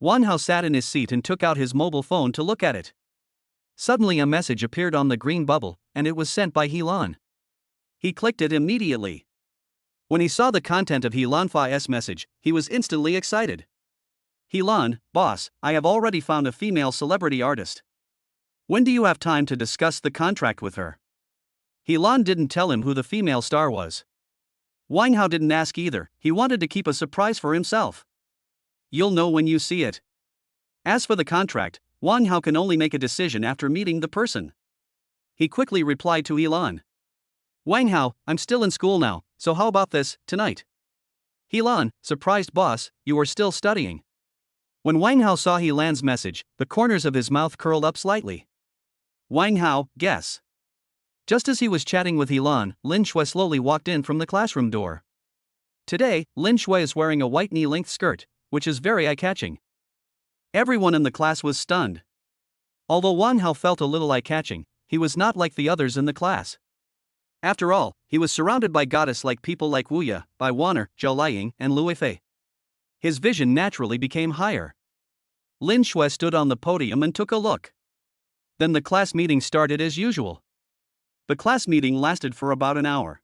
Wang Hao sat in his seat and took out his mobile phone to look at it. Suddenly a message appeared on the green bubble, and it was sent by Helan. He clicked it immediately. When he saw the content of Helan Fai's message, he was instantly excited. Helan, boss, I have already found a female celebrity artist. When do you have time to discuss the contract with her? Helan didn't tell him who the female star was. Wang Hao didn't ask either, he wanted to keep a surprise for himself. You'll know when you see it. As for the contract, Wang Hao can only make a decision after meeting the person. He quickly replied to Helan. Wang Hao, I'm still in school now, so how about this, tonight? Helan, surprised boss, you are still studying. When Wang Hao saw Helan's message, the corners of his mouth curled up slightly. Wang Hao, guess. Just as he was chatting with Helan, Lin Shui slowly walked in from the classroom door. Today, Lin Shui is wearing a white knee-length skirt, which is very eye-catching. Everyone in the class was stunned. Although Wang Hao felt a little eye-catching, he was not like the others in the class. After all, he was surrounded by goddess-like people like Wu Ya, Bai Wan'er, Zhao Liying, and Lu Weifei. His vision naturally became higher. Lin Shui stood on the podium and took a look. Then the class meeting started as usual. The class meeting lasted for about an hour.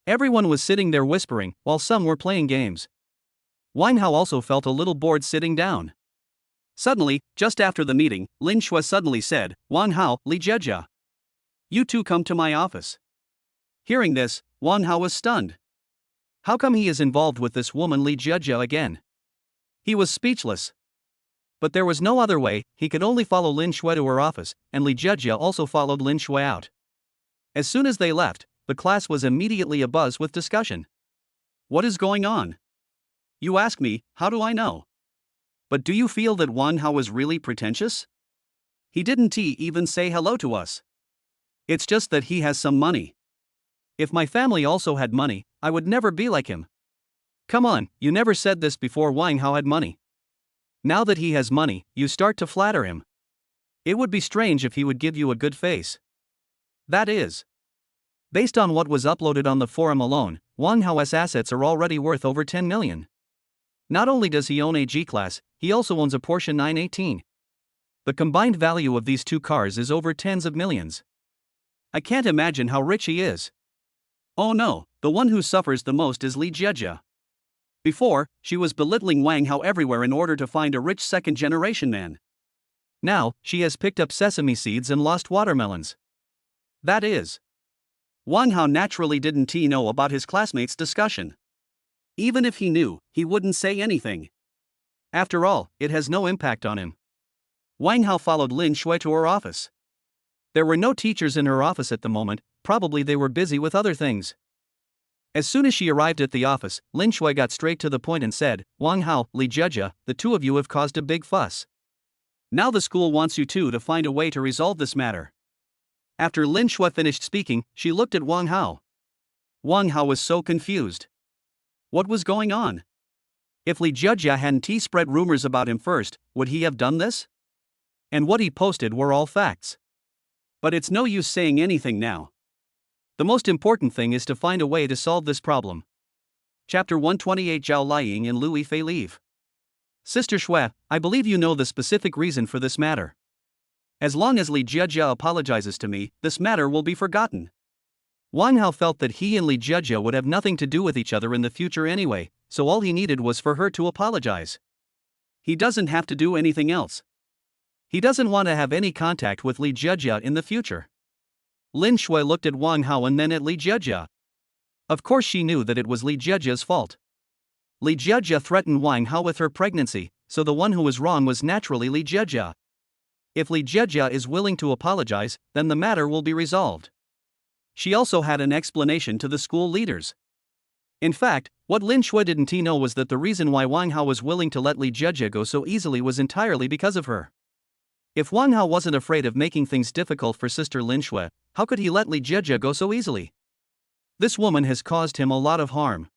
Everyone was sitting there whispering, while some were playing games. Wang Hao also felt a little bored sitting down. Suddenly, just after the meeting, Lin Shui suddenly said, Wang Hao, Li Jejia. You two come to my office. Hearing this, Wang Hao was stunned. How come he is involved with this woman Li Jejia again? He was speechless. But there was no other way, he could only follow Lin Shui to her office, and Li Jejia also followed Lin Shui out. As soon as they left, the class was immediately abuzz with discussion. What is going on? You ask me, how do I know? But do you feel that Wang Hao was really pretentious? He didn't even say hello to us. It's just that he has some money. If my family also had money, I would never be like him. Come on, you never said this before Wang Hao had money. Now that he has money, you start to flatter him. It would be strange if he would give you a good face. That is. Based on what was uploaded on the forum alone, Wang Hao's assets are already worth over 10 million. Not only does he own a G-Class, he also owns a Porsche 918. The combined value of these two cars is over tens of millions. I can't imagine how rich he is. Oh no, the one who suffers the most is Lee Jia. Before, she was belittling Wang Hao everywhere in order to find a rich second-generation man. Now, she has picked up sesame seeds and lost watermelons. That is. Wang Hao naturally didn't know about his classmates' discussion. Even if he knew, he wouldn't say anything. After all, it has no impact on him. Wang Hao followed Lin Shui to her office. There were no teachers in her office at the moment, probably they were busy with other things. As soon as she arrived at the office, Lin Shui got straight to the point and said, "Wang Hao, Lee Jia, the two of you have caused a big fuss. Now the school wants you two to find a way to resolve this matter." After Lin Shui finished speaking, she looked at Wang Hao. Wang Hao was so confused. What was going on? If Lee Jia hadn't spread rumors about him first, would he have done this? And what he posted were all facts. But it's no use saying anything now. The most important thing is to find a way to solve this problem. Chapter 128 Zhao Liying and Lu Yifei leave. Sister Shui, I believe you know the specific reason for this matter. As long as Lee Jia apologizes to me, this matter will be forgotten. Wang Hao felt that he and Lee Jia would have nothing to do with each other in the future anyway, so all he needed was for her to apologize. He doesn't have to do anything else. He doesn't want to have any contact with Lee Jia in the future. Lin Shui looked at Wang Hao and then at Lee Jia. Of course she knew that it was Lee Jia's fault. Lee Jia threatened Wang Hao with her pregnancy, so the one who was wrong was naturally Lee Jia. If Lee Jia is willing to apologize, then the matter will be resolved. She also had an explanation to the school leaders. In fact, what Lin Shui didn't know was that the reason why Wang Hao was willing to let Lee Jia go so easily was entirely because of her. If Wang Hao wasn't afraid of making things difficult for Sister Lin Shui, how could he let Lee Jia go so easily? This woman has caused him a lot of harm.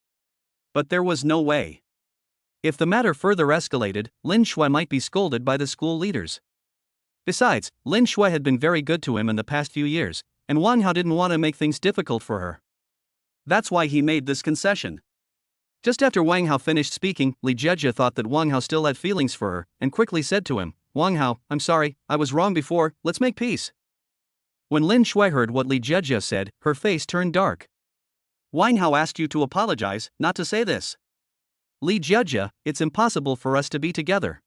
But there was no way. If the matter further escalated, Lin Shui might be scolded by the school leaders. Besides, Lin Shui had been very good to him in the past few years, and Wang Hao didn't want to make things difficult for her. That's why he made this concession. Just after Wang Hao finished speaking, Lee Jia thought that Wang Hao still had feelings for her, and quickly said to him, "Wang Hao, I'm sorry, I was wrong before, let's make peace." When Lin Shui heard what Lee Jia said, her face turned dark. "Wang Hao asked you to apologize, not to say this. Lee Jia, it's impossible for us to be together.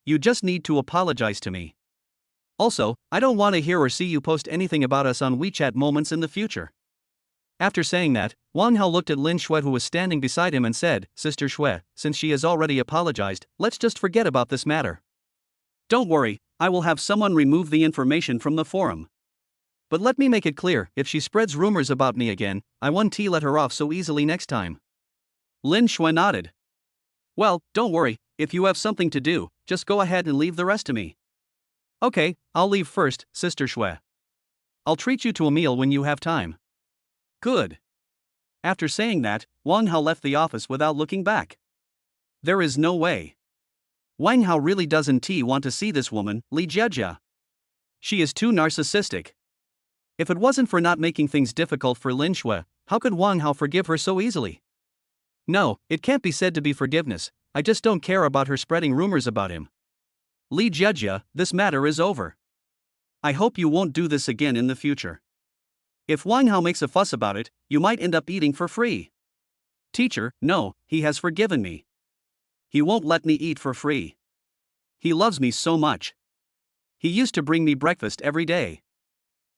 You just need to apologize to me. Also, I don't want to hear or see you post anything about us on WeChat moments in the future." After saying that, Wang Hao looked at Lin Shui who was standing beside him and said, "Sister Shui, since she has already apologized, let's just forget about this matter. Don't worry, I will have someone remove the information from the forum. But let me make it clear, if she spreads rumors about me again, I won't let her off so easily next time." Lin Shui nodded. "Well, don't worry, if you have something to do, just go ahead and leave the rest to me." "Okay, I'll leave first, Sister Shui. I'll treat you to a meal when you have time." "Good." After saying that, Wang Hao left the office without looking back. There is no way. Wang Hao really doesn't want to see this woman, Lee Jia. She is too narcissistic. If it wasn't for not making things difficult for Lin Shui, how could Wang Hao forgive her so easily? No, it can't be said to be forgiveness, I just don't care about her spreading rumors about him. Lee Jia, this matter is over. I hope you won't do this again in the future. If Wang Hao makes a fuss about it, you might end up eating for free. Teacher, no, he has forgiven me. He won't let me eat for free. He loves me so much. He used to bring me breakfast every day.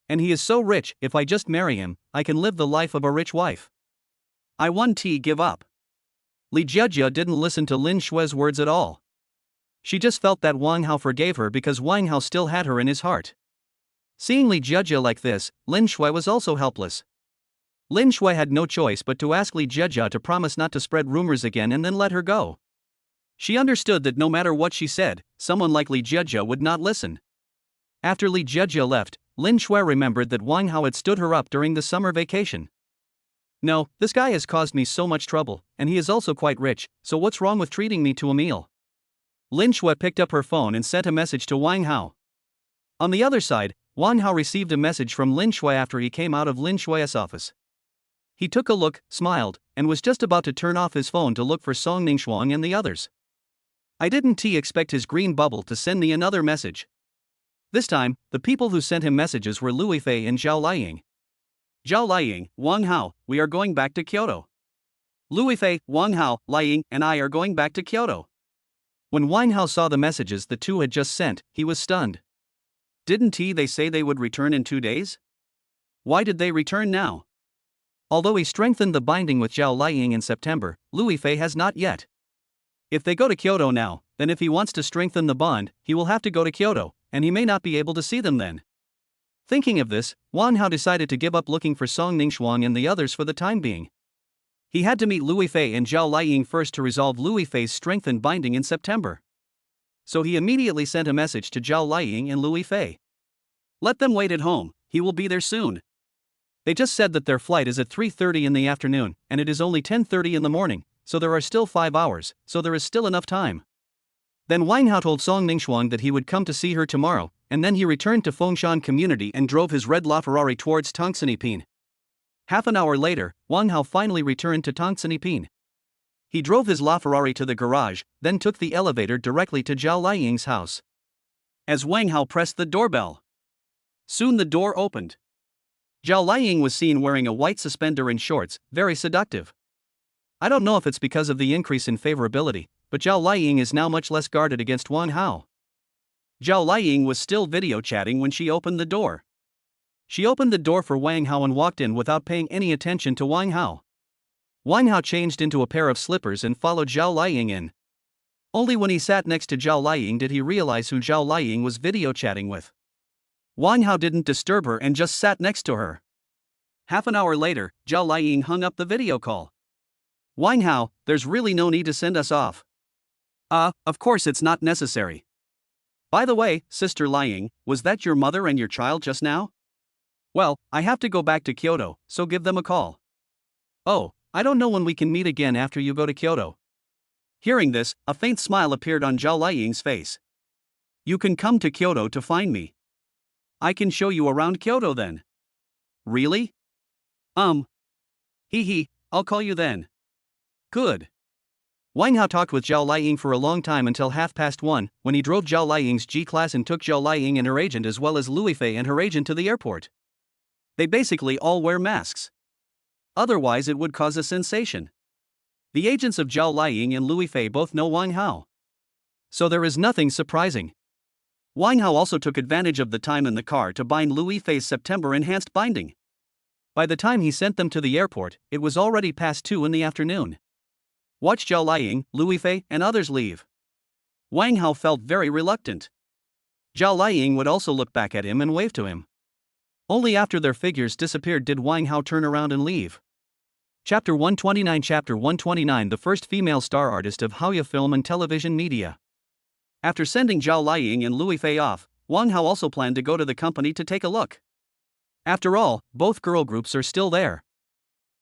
And he is so rich, if I just marry him, I can live the life of a rich wife. I won't give up." Lee Jia didn't listen to Lin Shui's words at all. She just felt that Wang Hao forgave her because Wang Hao still had her in his heart. Seeing Lee Jia like this, Lin Shui was also helpless. Lin Shui had no choice but to ask Lee Jia to promise not to spread rumors again and then let her go. She understood that no matter what she said, someone like Lee Jia would not listen. After Lee Jia left, Lin Shui remembered that Wang Hao had stood her up during the summer vacation. "No, this guy has caused me so much trouble, and he is also quite rich, so what's wrong with treating me to a meal?" Lin Shui picked up her phone and sent a message to Wang Hao. On the other side, Wang Hao received a message from Lin Shui after he came out of Lin Shui's office. He took a look, smiled, and was just about to turn off his phone to look for Song Ningxuang and the others. I didn't expect his green bubble to send me another message. This time, the people who sent him messages were Lui Fei and Zhao Liying. Zhao Liying, Wang Hao, we are going back to Kyoto. Lui Fei, Wang Hao, Liying, and I are going back to Kyoto. When Wang Hao saw the messages the two had just sent, he was stunned. Didn't they say they would return in 2 days? Why did they return now? Although he strengthened the binding with Zhao Liying in September, Lui Fei has not yet. If they go to Kyoto now, then if he wants to strengthen the bond, he will have to go to Kyoto, and he may not be able to see them then. Thinking of this, Wang Hao decided to give up looking for Song Ningxuang and the others for the time being. He had to meet Lui Fei and Zhao Liying first to resolve Lui Fei's strengthened binding in September. So he immediately sent a message to Zhao Liying and Lui Fei. Let them wait at home, he will be there soon. They just said that their flight is at 3:30 in the afternoon, and it is only 10:30 in the morning, so there are still 5 hours, so there is still enough time. Then Wang Hao told Song Ningxuang that he would come to see her tomorrow, and then he returned to Fengshan community and drove his red LaFerrari towards Tongsinipin. Half an hour later, Wang Hao finally returned to Tongsinipin. He drove his LaFerrari to the garage, then took the elevator directly to Zhao Liying's house. As Wang Hao pressed the doorbell, soon the door opened. Zhao Liying was seen wearing a white suspender and shorts, very seductive. I don't know if it's because of the increase in favorability, but Zhao Liying is now much less guarded against Wang Hao. Zhao Liying was still video chatting when she opened the door. She opened the door for Wang Hao and walked in without paying any attention to Wang Hao. Wang Hao changed into a pair of slippers and followed Zhao Liying in. Only when he sat next to Zhao Liying did he realize who Zhao Liying was video chatting with. Wang Hao didn't disturb her and just sat next to her. Half an hour later, Zhao Liying hung up the video call. Wang Hao, there's really no need to send us off. Of course it's not necessary. By the way, Sister Liying, was that your mother and your child just now? Well, I have to go back to Kyoto, so give them a call. Oh, I don't know when we can meet again after you go to Kyoto. Hearing this, a faint smile appeared on Zhao Liying's face. You can come to Kyoto to find me. I can show you around Kyoto then. Really? Hee, I'll call you then. Good. Wang Hao talked with Zhao Liying for a long time until 1:30, when he drove Zhao Liying's G-Class and took Zhao Liying and her agent as well as Lui Fei and her agent to the airport. They basically all wear masks. Otherwise it would cause a sensation. The agents of Zhao Liying and Lui Fei both know Wang Hao. So there is nothing surprising. Wang Hao also took advantage of the time in the car to bind Lui Fei's September enhanced binding. By the time he sent them to the airport, it was already past 2 in the afternoon. Watch Zhao Liying, Lui Fei, and others leave. Wang Hao felt very reluctant. Zhao Liying would also look back at him and wave to him. Only after their figures disappeared did Wang Hao turn around and leave. Chapter 129 Chapter 129 The first female star artist of Haoya film and television media. After sending Zhao Liying and Lui Fei off, Wang Hao also planned to go to the company to take a look. After all, both girl groups are still there.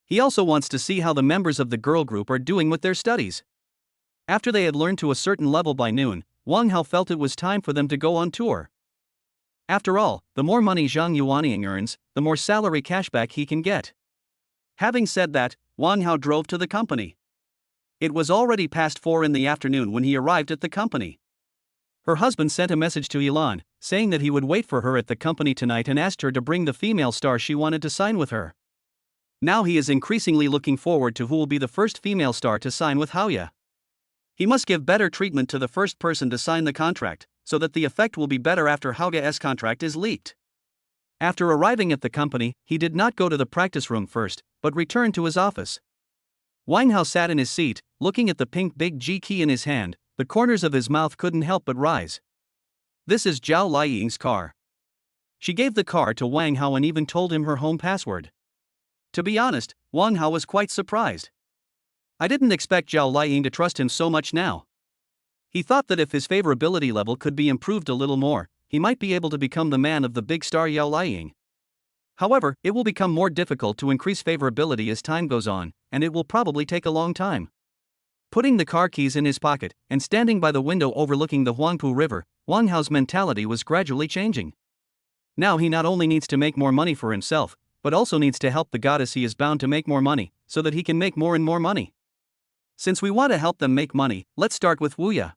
He also wants to see how the members of the girl group are doing with their studies. After they had learned to a certain level by noon, Wang Hao felt it was time for them to go on tour. After all, the more money Zhang Yuanying earns, the more salary cashback he can get. Having said that, Wang Hao drove to the company. It was already past 4 in the afternoon when he arrived at the company. Her husband sent a message to Elan, saying that he would wait for her at the company tonight and asked her to bring the female star she wanted to sign with her. Now he is increasingly looking forward to who will be the first female star to sign with Haoya. He must give better treatment to the first person to sign the contract, so that the effect will be better after Haoya's contract is leaked. After arriving at the company, he did not go to the practice room first, but returned to his office. Wang Hao sat in his seat, looking at the pink big G key in his hand. The corners of his mouth couldn't help but rise. This is Zhao Liying's car. She gave the car to Wang Hao and even told him her home password. To be honest, Wang Hao was quite surprised. I didn't expect Zhao Liying to trust him so much now. He thought that if his favorability level could be improved a little more, he might be able to become the man of the big star Zhao Liying. However, it will become more difficult to increase favorability as time goes on, and it will probably take a long time. Putting the car keys in his pocket and standing by the window overlooking the Huangpu River, Wang Hao's mentality was gradually changing. Now he not only needs to make more money for himself, but also needs to help the goddess he is bound to make more money, so that he can make more and more money. Since we want to help them make money, let's start with Wuya.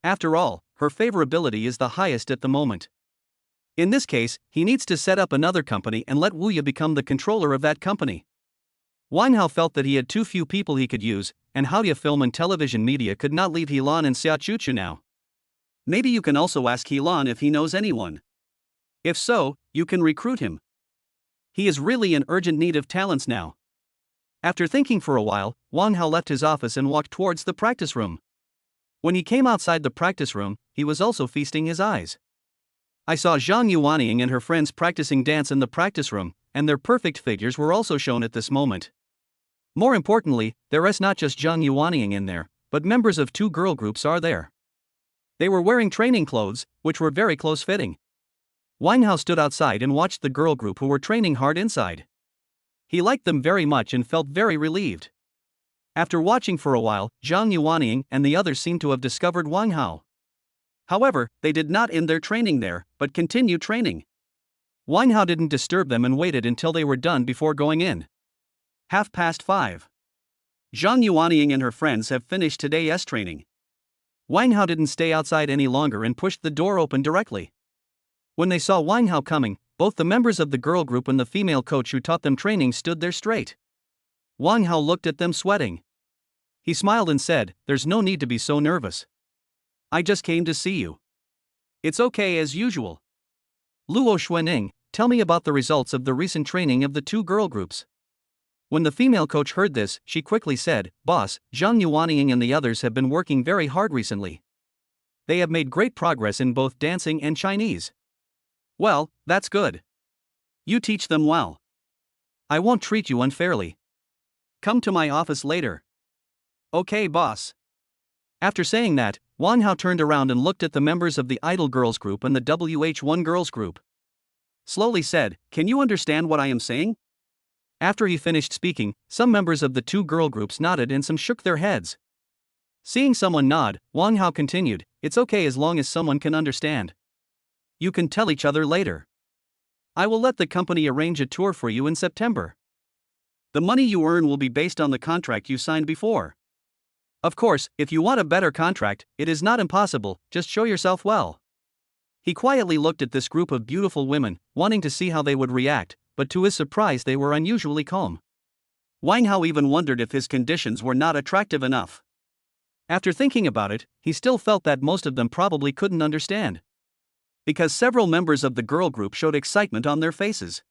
After all, her favorability is the highest at the moment. In this case, he needs to set up another company and let Wuya become the controller of that company. Wang Hao felt that he had too few people he could use, and Haodia Film and Television Media could not leave Helan and Xiaochuchu now. Maybe you can also ask Helan if he knows anyone. If so, you can recruit him. He is really in urgent need of talents now. After thinking for a while, Wang Hao left his office and walked towards the practice room. When he came outside the practice room, he was also feasting his eyes. I saw Zhang Yuanying and her friends practicing dance in the practice room, and their perfect figures were also shown at this moment. More importantly, there is not just Zhang Yuanying in there, but members of 2 girl groups are there. They were wearing training clothes, which were very close-fitting. Wang Hao stood outside and watched the girl group who were training hard inside. He liked them very much and felt very relieved. After watching for a while, Zhang Yuanying and the others seemed to have discovered Wang Hao. However, they did not end their training there, but continued training. Wang Hao didn't disturb them and waited until they were done before going in. 5:30. Zhang Yuanying and her friends have finished today's training. Wang Hao didn't stay outside any longer and pushed the door open directly. When they saw Wang Hao coming, both the members of the girl group and the female coach who taught them training stood there straight. Wang Hao looked at them sweating. He smiled and said, "There's no need to be so nervous. I just came to see you. It's okay as usual. Luo Xuanning, tell me about the results of the recent training of the 2 girl groups." When the female coach heard this, she quickly said, "Boss, Zhang Yuanying and the others have been working very hard recently. They have made great progress in both dancing and Chinese. Well, that's good. You teach them well. I won't treat you unfairly. Come to my office later." "Okay, boss." After saying that, Wang Hao turned around and looked at the members of the Idol Girls group and the WH1 Girls group. Slowly said, "Can you understand what I am saying?" After he finished speaking, some members of the 2 girl groups nodded and some shook their heads. Seeing someone nod, Wang Hao continued, "It's okay as long as someone can understand. You can tell each other later. I will let the company arrange a tour for you in September. The money you earn will be based on the contract you signed before. Of course, if you want a better contract, it is not impossible, just show yourself well." He quietly looked at this group of beautiful women, wanting to see how they would react, but to his surprise they were unusually calm. Wang Hao even wondered if his conditions were not attractive enough. After thinking about it, he still felt that most of them probably couldn't understand. Because several members of the girl group showed excitement on their faces.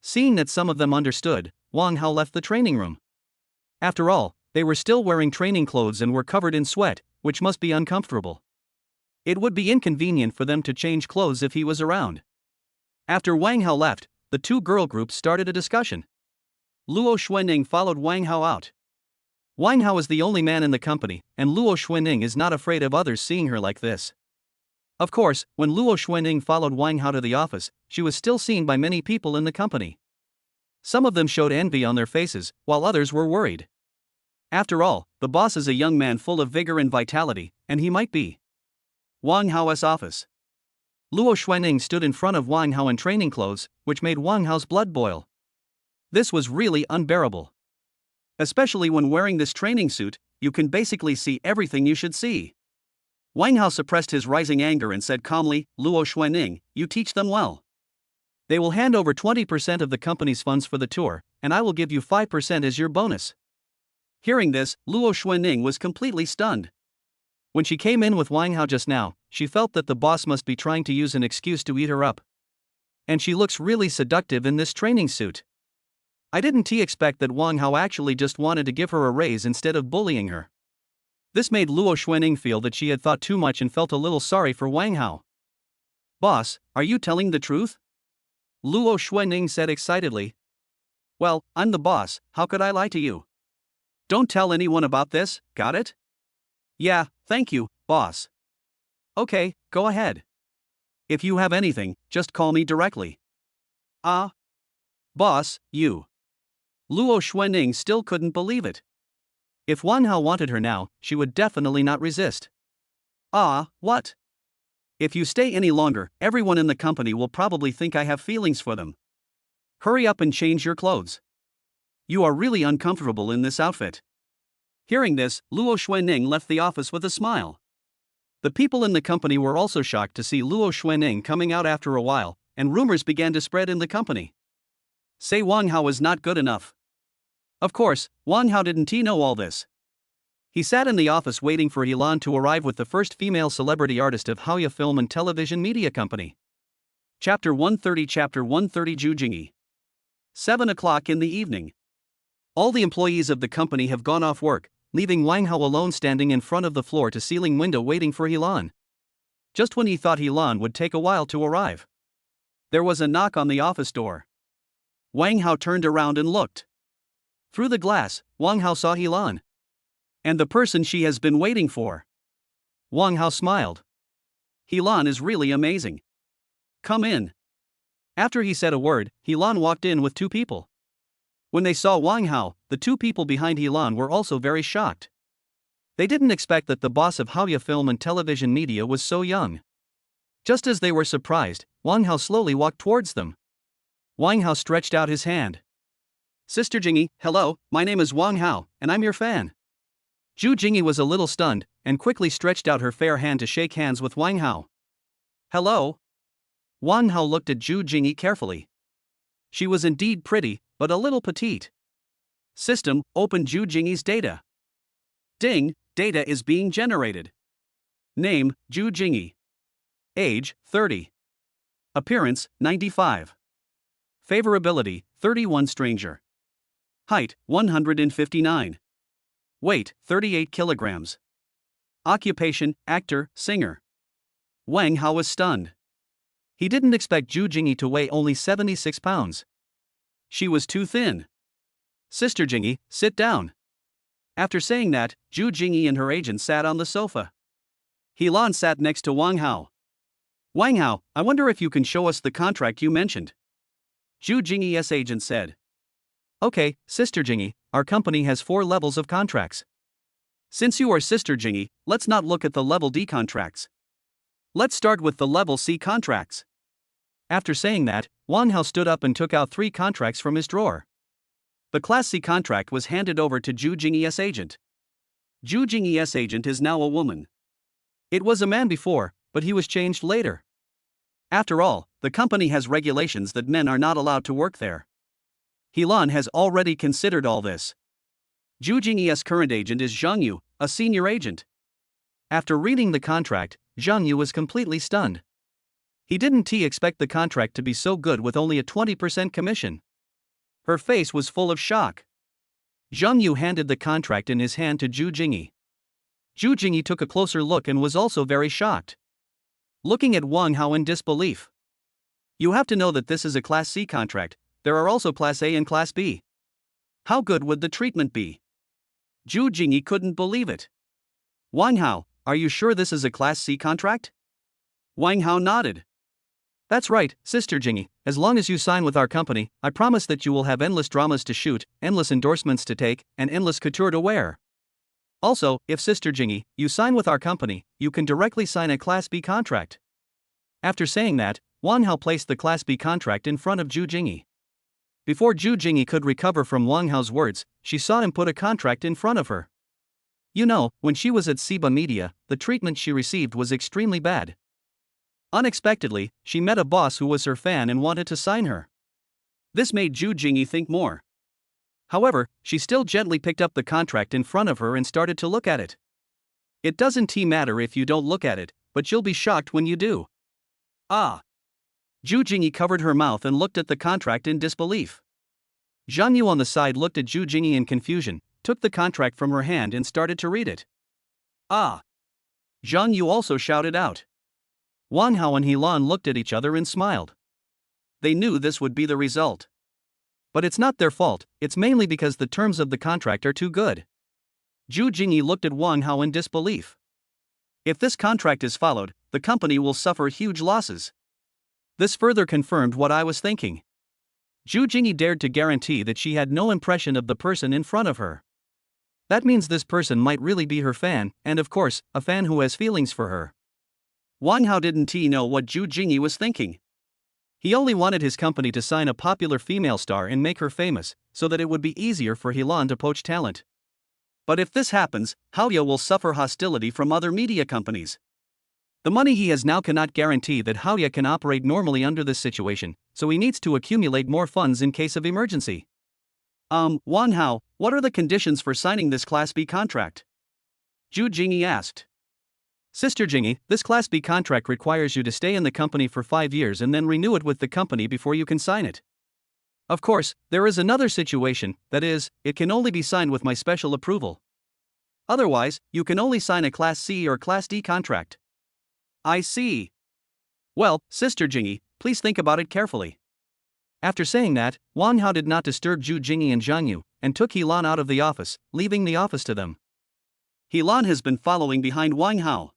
Seeing that some of them understood, Wang Hao left the training room. After all, they were still wearing training clothes and were covered in sweat, which must be uncomfortable. It would be inconvenient for them to change clothes if he was around. After Wang Hao left, the 2 girl groups started a discussion. Luo Xuanning followed Wang Hao out. Wang Hao is the only man in the company, and Luo Xuanning is not afraid of others seeing her like this. Of course, when Luo Xuanning followed Wang Hao to the office, she was still seen by many people in the company. Some of them showed envy on their faces, while others were worried. After all, the boss is a young man full of vigor and vitality, and he might be. Wang Hao's office. Luo Xuanning stood in front of Wang Hao in training clothes, which made Wang Hao's blood boil. This was really unbearable. Especially when wearing this training suit, you can basically see everything you should see. Wang Hao suppressed his rising anger and said calmly, "Luo Xuanning, you teach them well. They will hand over 20% of the company's funds for the tour, and I will give you 5% as your bonus." Hearing this, Luo Xuanning was completely stunned. When she came in with Wang Hao just now, she felt that the boss must be trying to use an excuse to eat her up. And she looks really seductive in this training suit. I didn't expect that Wang Hao actually just wanted to give her a raise instead of bullying her. This made Luo Xuanning feel that she had thought too much and felt a little sorry for Wang Hao. "Boss, are you telling the truth?" Luo Xuanning said excitedly. "Well, I'm the boss, how could I lie to you? Don't tell anyone about this, got it?" "Yeah, thank you, boss." "Okay, go ahead. If you have anything, just call me directly." Boss, you." Luo Xuanning still couldn't believe it. If Wang Hao wanted her now, she would definitely not resist. What? If you stay any longer, everyone in the company will probably think I have feelings for them. Hurry up and change your clothes. You are really uncomfortable in this outfit. Hearing this, Luo Xuanning left the office with a smile. The people in the company were also shocked to see Luo Xuanning coming out after a while, and rumors began to spread in the company. Say Wang Hao is not good enough. Of course, Wang Hao didn't know all this. He sat in the office waiting for Helan to arrive with the first female celebrity artist of Haoya Film and Television Media Company. Chapter 130 Zhu Jingyi. 7 o'clock in the evening. All the employees of the company have gone off work, leaving Wang Hao alone standing in front of the floor-to-ceiling window waiting for Helan. Just when he thought Helan would take a while to arrive, there was a knock on the office door. Wang Hao turned around and looked. Through the glass, Wang Hao saw Helan. And the person she has been waiting for. Wang Hao smiled. Helan is really amazing. Come in. After he said a word, Helan walked in with two people. When they saw Wang Hao, the two people behind Helan were also very shocked. They didn't expect that the boss of Haoya Film and Television Media was so young. Just as they were surprised, Wang Hao slowly walked towards them. Wang Hao stretched out his hand. Sister Jingyi, hello, my name is Wang Hao, and I'm your fan. Zhu Jingyi was a little stunned, and quickly stretched out her fair hand to shake hands with Wang Hao. Hello? Wang Hao looked at Zhu Jingyi carefully. She was indeed pretty, but a little petite. System, open Zhu Jingyi's data. Ding, data is being generated. Name, Zhu Jingyi. Age, 30. Appearance, 95. Favorability, 31 stranger. Height, 159. Weight, 38 kilograms. Occupation, actor, singer. Wang Hao was stunned. He didn't expect Zhu Jingyi to weigh only 76 pounds. She was too thin. Sister Jingyi, sit down. After saying that, Zhu Jingyi and her agent sat on the sofa. Helan sat next to Wang Hao. Wang Hao, I wonder if you can show us the contract you mentioned. Zhu Jingyi's agent said. Okay, Sister Jingyi, our company has 4 levels of contracts. Since you are Sister Jingyi, let's not look at the level D contracts. Let's start with the level C contracts. After saying that, Wang Hao stood up and took out 3 contracts from his drawer. The Class C contract was handed over to Zhu Jingyi's agent. Zhu Jingyi's agent is now a woman. It was a man before, but he was changed later. After all, the company has regulations that men are not allowed to work there. Helan has already considered all this. Zhu Jingyi's current agent is Zhang Yu, a senior agent. After reading the contract, Zhang Yu was completely stunned. He didn't expect the contract to be so good with only a 20% commission. Her face was full of shock. Zhang Yu handed the contract in his hand to Zhu Jingyi. Zhu Jingyi took a closer look and was also very shocked. Looking at Wang Hao in disbelief. You have to know that this is a Class C contract, there are also Class A and Class B. How good would the treatment be? Zhu Jingyi couldn't believe it. Wang Hao, are you sure this is a Class C contract? Wang Hao nodded. That's right, Sister Jingyi, as long as you sign with our company, I promise that you will have endless dramas to shoot, endless endorsements to take, and endless couture to wear. Also, if Sister Jingyi, you sign with our company, you can directly sign a Class B contract. After saying that, Wang Hao placed the Class B contract in front of Zhu Jingyi. Before Zhu Jingyi could recover from Wang Hao's words, she saw him put a contract in front of her. You know, when she was at Siba Media, the treatment she received was extremely bad. Unexpectedly, she met a boss who was her fan and wanted to sign her. This made Zhu Jingyi think more. However, she still gently picked up the contract in front of her and started to look at it. It doesn't matter if you don't look at it, but you'll be shocked when you do. Ah! Zhu Jingyi covered her mouth and looked at the contract in disbelief. Zhang Yu on the side looked at Zhu Jingyi in confusion, took the contract from her hand and started to read it. Ah! Zhang Yu also shouted out. Wang Hao and Helan looked at each other and smiled. They knew this would be the result. But it's not their fault, it's mainly because the terms of the contract are too good. Zhu Jingyi looked at Wang Hao in disbelief. If this contract is followed, the company will suffer huge losses. This further confirmed what I was thinking. Zhu Jingyi dared to guarantee that she had no impression of the person in front of her. That means this person might really be her fan, and of course, a fan who has feelings for her. Wang Hao didn't know what Zhu Jingyi was thinking. He only wanted his company to sign a popular female star and make her famous, so that it would be easier for Helan to poach talent. But if this happens, Haoya will suffer hostility from other media companies. The money he has now cannot guarantee that Haoya can operate normally under this situation, so he needs to accumulate more funds in case of emergency. Wang Hao, what are the conditions for signing this Class B contract? Zhu Jingyi asked. Sister Jingyi, this Class B contract requires you to stay in the company for 5 years and then renew it with the company before you can sign it. Of course, there is another situation, that is, it can only be signed with my special approval. Otherwise, you can only sign a Class C or Class D contract. I see. Well, Sister Jingyi, please think about it carefully. After saying that, Wang Hao did not disturb Zhu Jingyi and Zhang Yu, and took Helan out of the office, leaving the office to them. Helan has been following behind Wang Hao.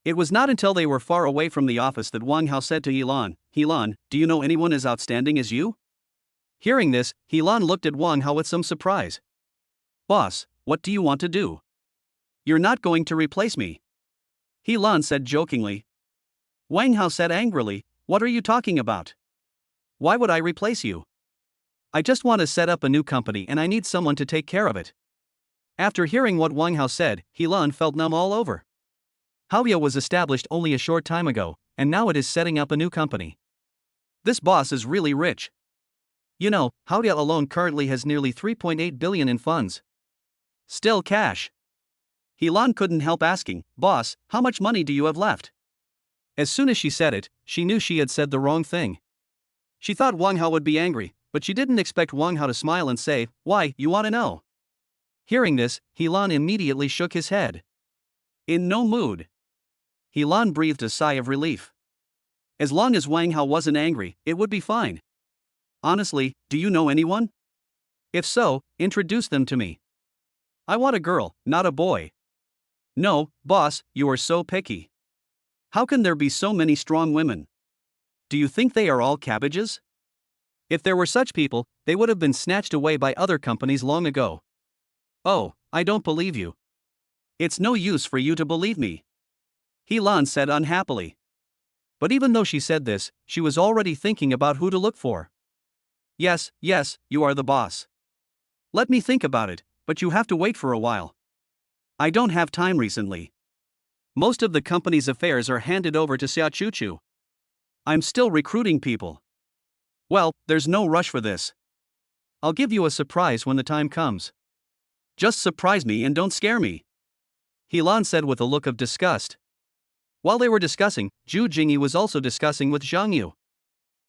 It was not until they were far away from the office that Wang Hao said to Helan, "Helan, do you know anyone as outstanding as you?" Hearing this, Helan looked at Wang Hao with some surprise. "Boss, what do you want to do? You're not going to replace me," Helan said jokingly. Wang Hao said angrily, "What are you talking about? Why would I replace you? I just want to set up a new company and I need someone to take care of it." After hearing what Wang Hao said, Helan felt numb all over. Haoya was established only a short time ago, and now it is setting up a new company. This boss is really rich. You know, Haoya alone currently has nearly 3.8 billion in funds. Still cash. Helan couldn't help asking, "Boss, how much money do you have left?" As soon as she said it, she knew she had said the wrong thing. She thought Wang Hao would be angry, but she didn't expect Wang Hao to smile and say, "Why, you want to know?" Hearing this, Helan immediately shook his head. In no mood. Helan breathed a sigh of relief. As long as Wang Hao wasn't angry, it would be fine. Honestly, do you know anyone? If so, introduce them to me. I want a girl, not a boy. No, boss, you are so picky. How can there be so many strong women? Do you think they are all cabbages? If there were such people, they would have been snatched away by other companies long ago. Oh, I don't believe you. It's no use for you to believe me, Helan said unhappily. But even though she said this, she was already thinking about who to look for. Yes, you are the boss. Let me think about it, but you have to wait for a while. I don't have time recently. Most of the company's affairs are handed over to Xia Chuchu. I'm still recruiting people. Well, there's no rush for this. I'll give you a surprise when the time comes. Just surprise me and don't scare me, Helan said with a look of disgust. While they were discussing, Zhu Jingyi was also discussing with Zhang Yu.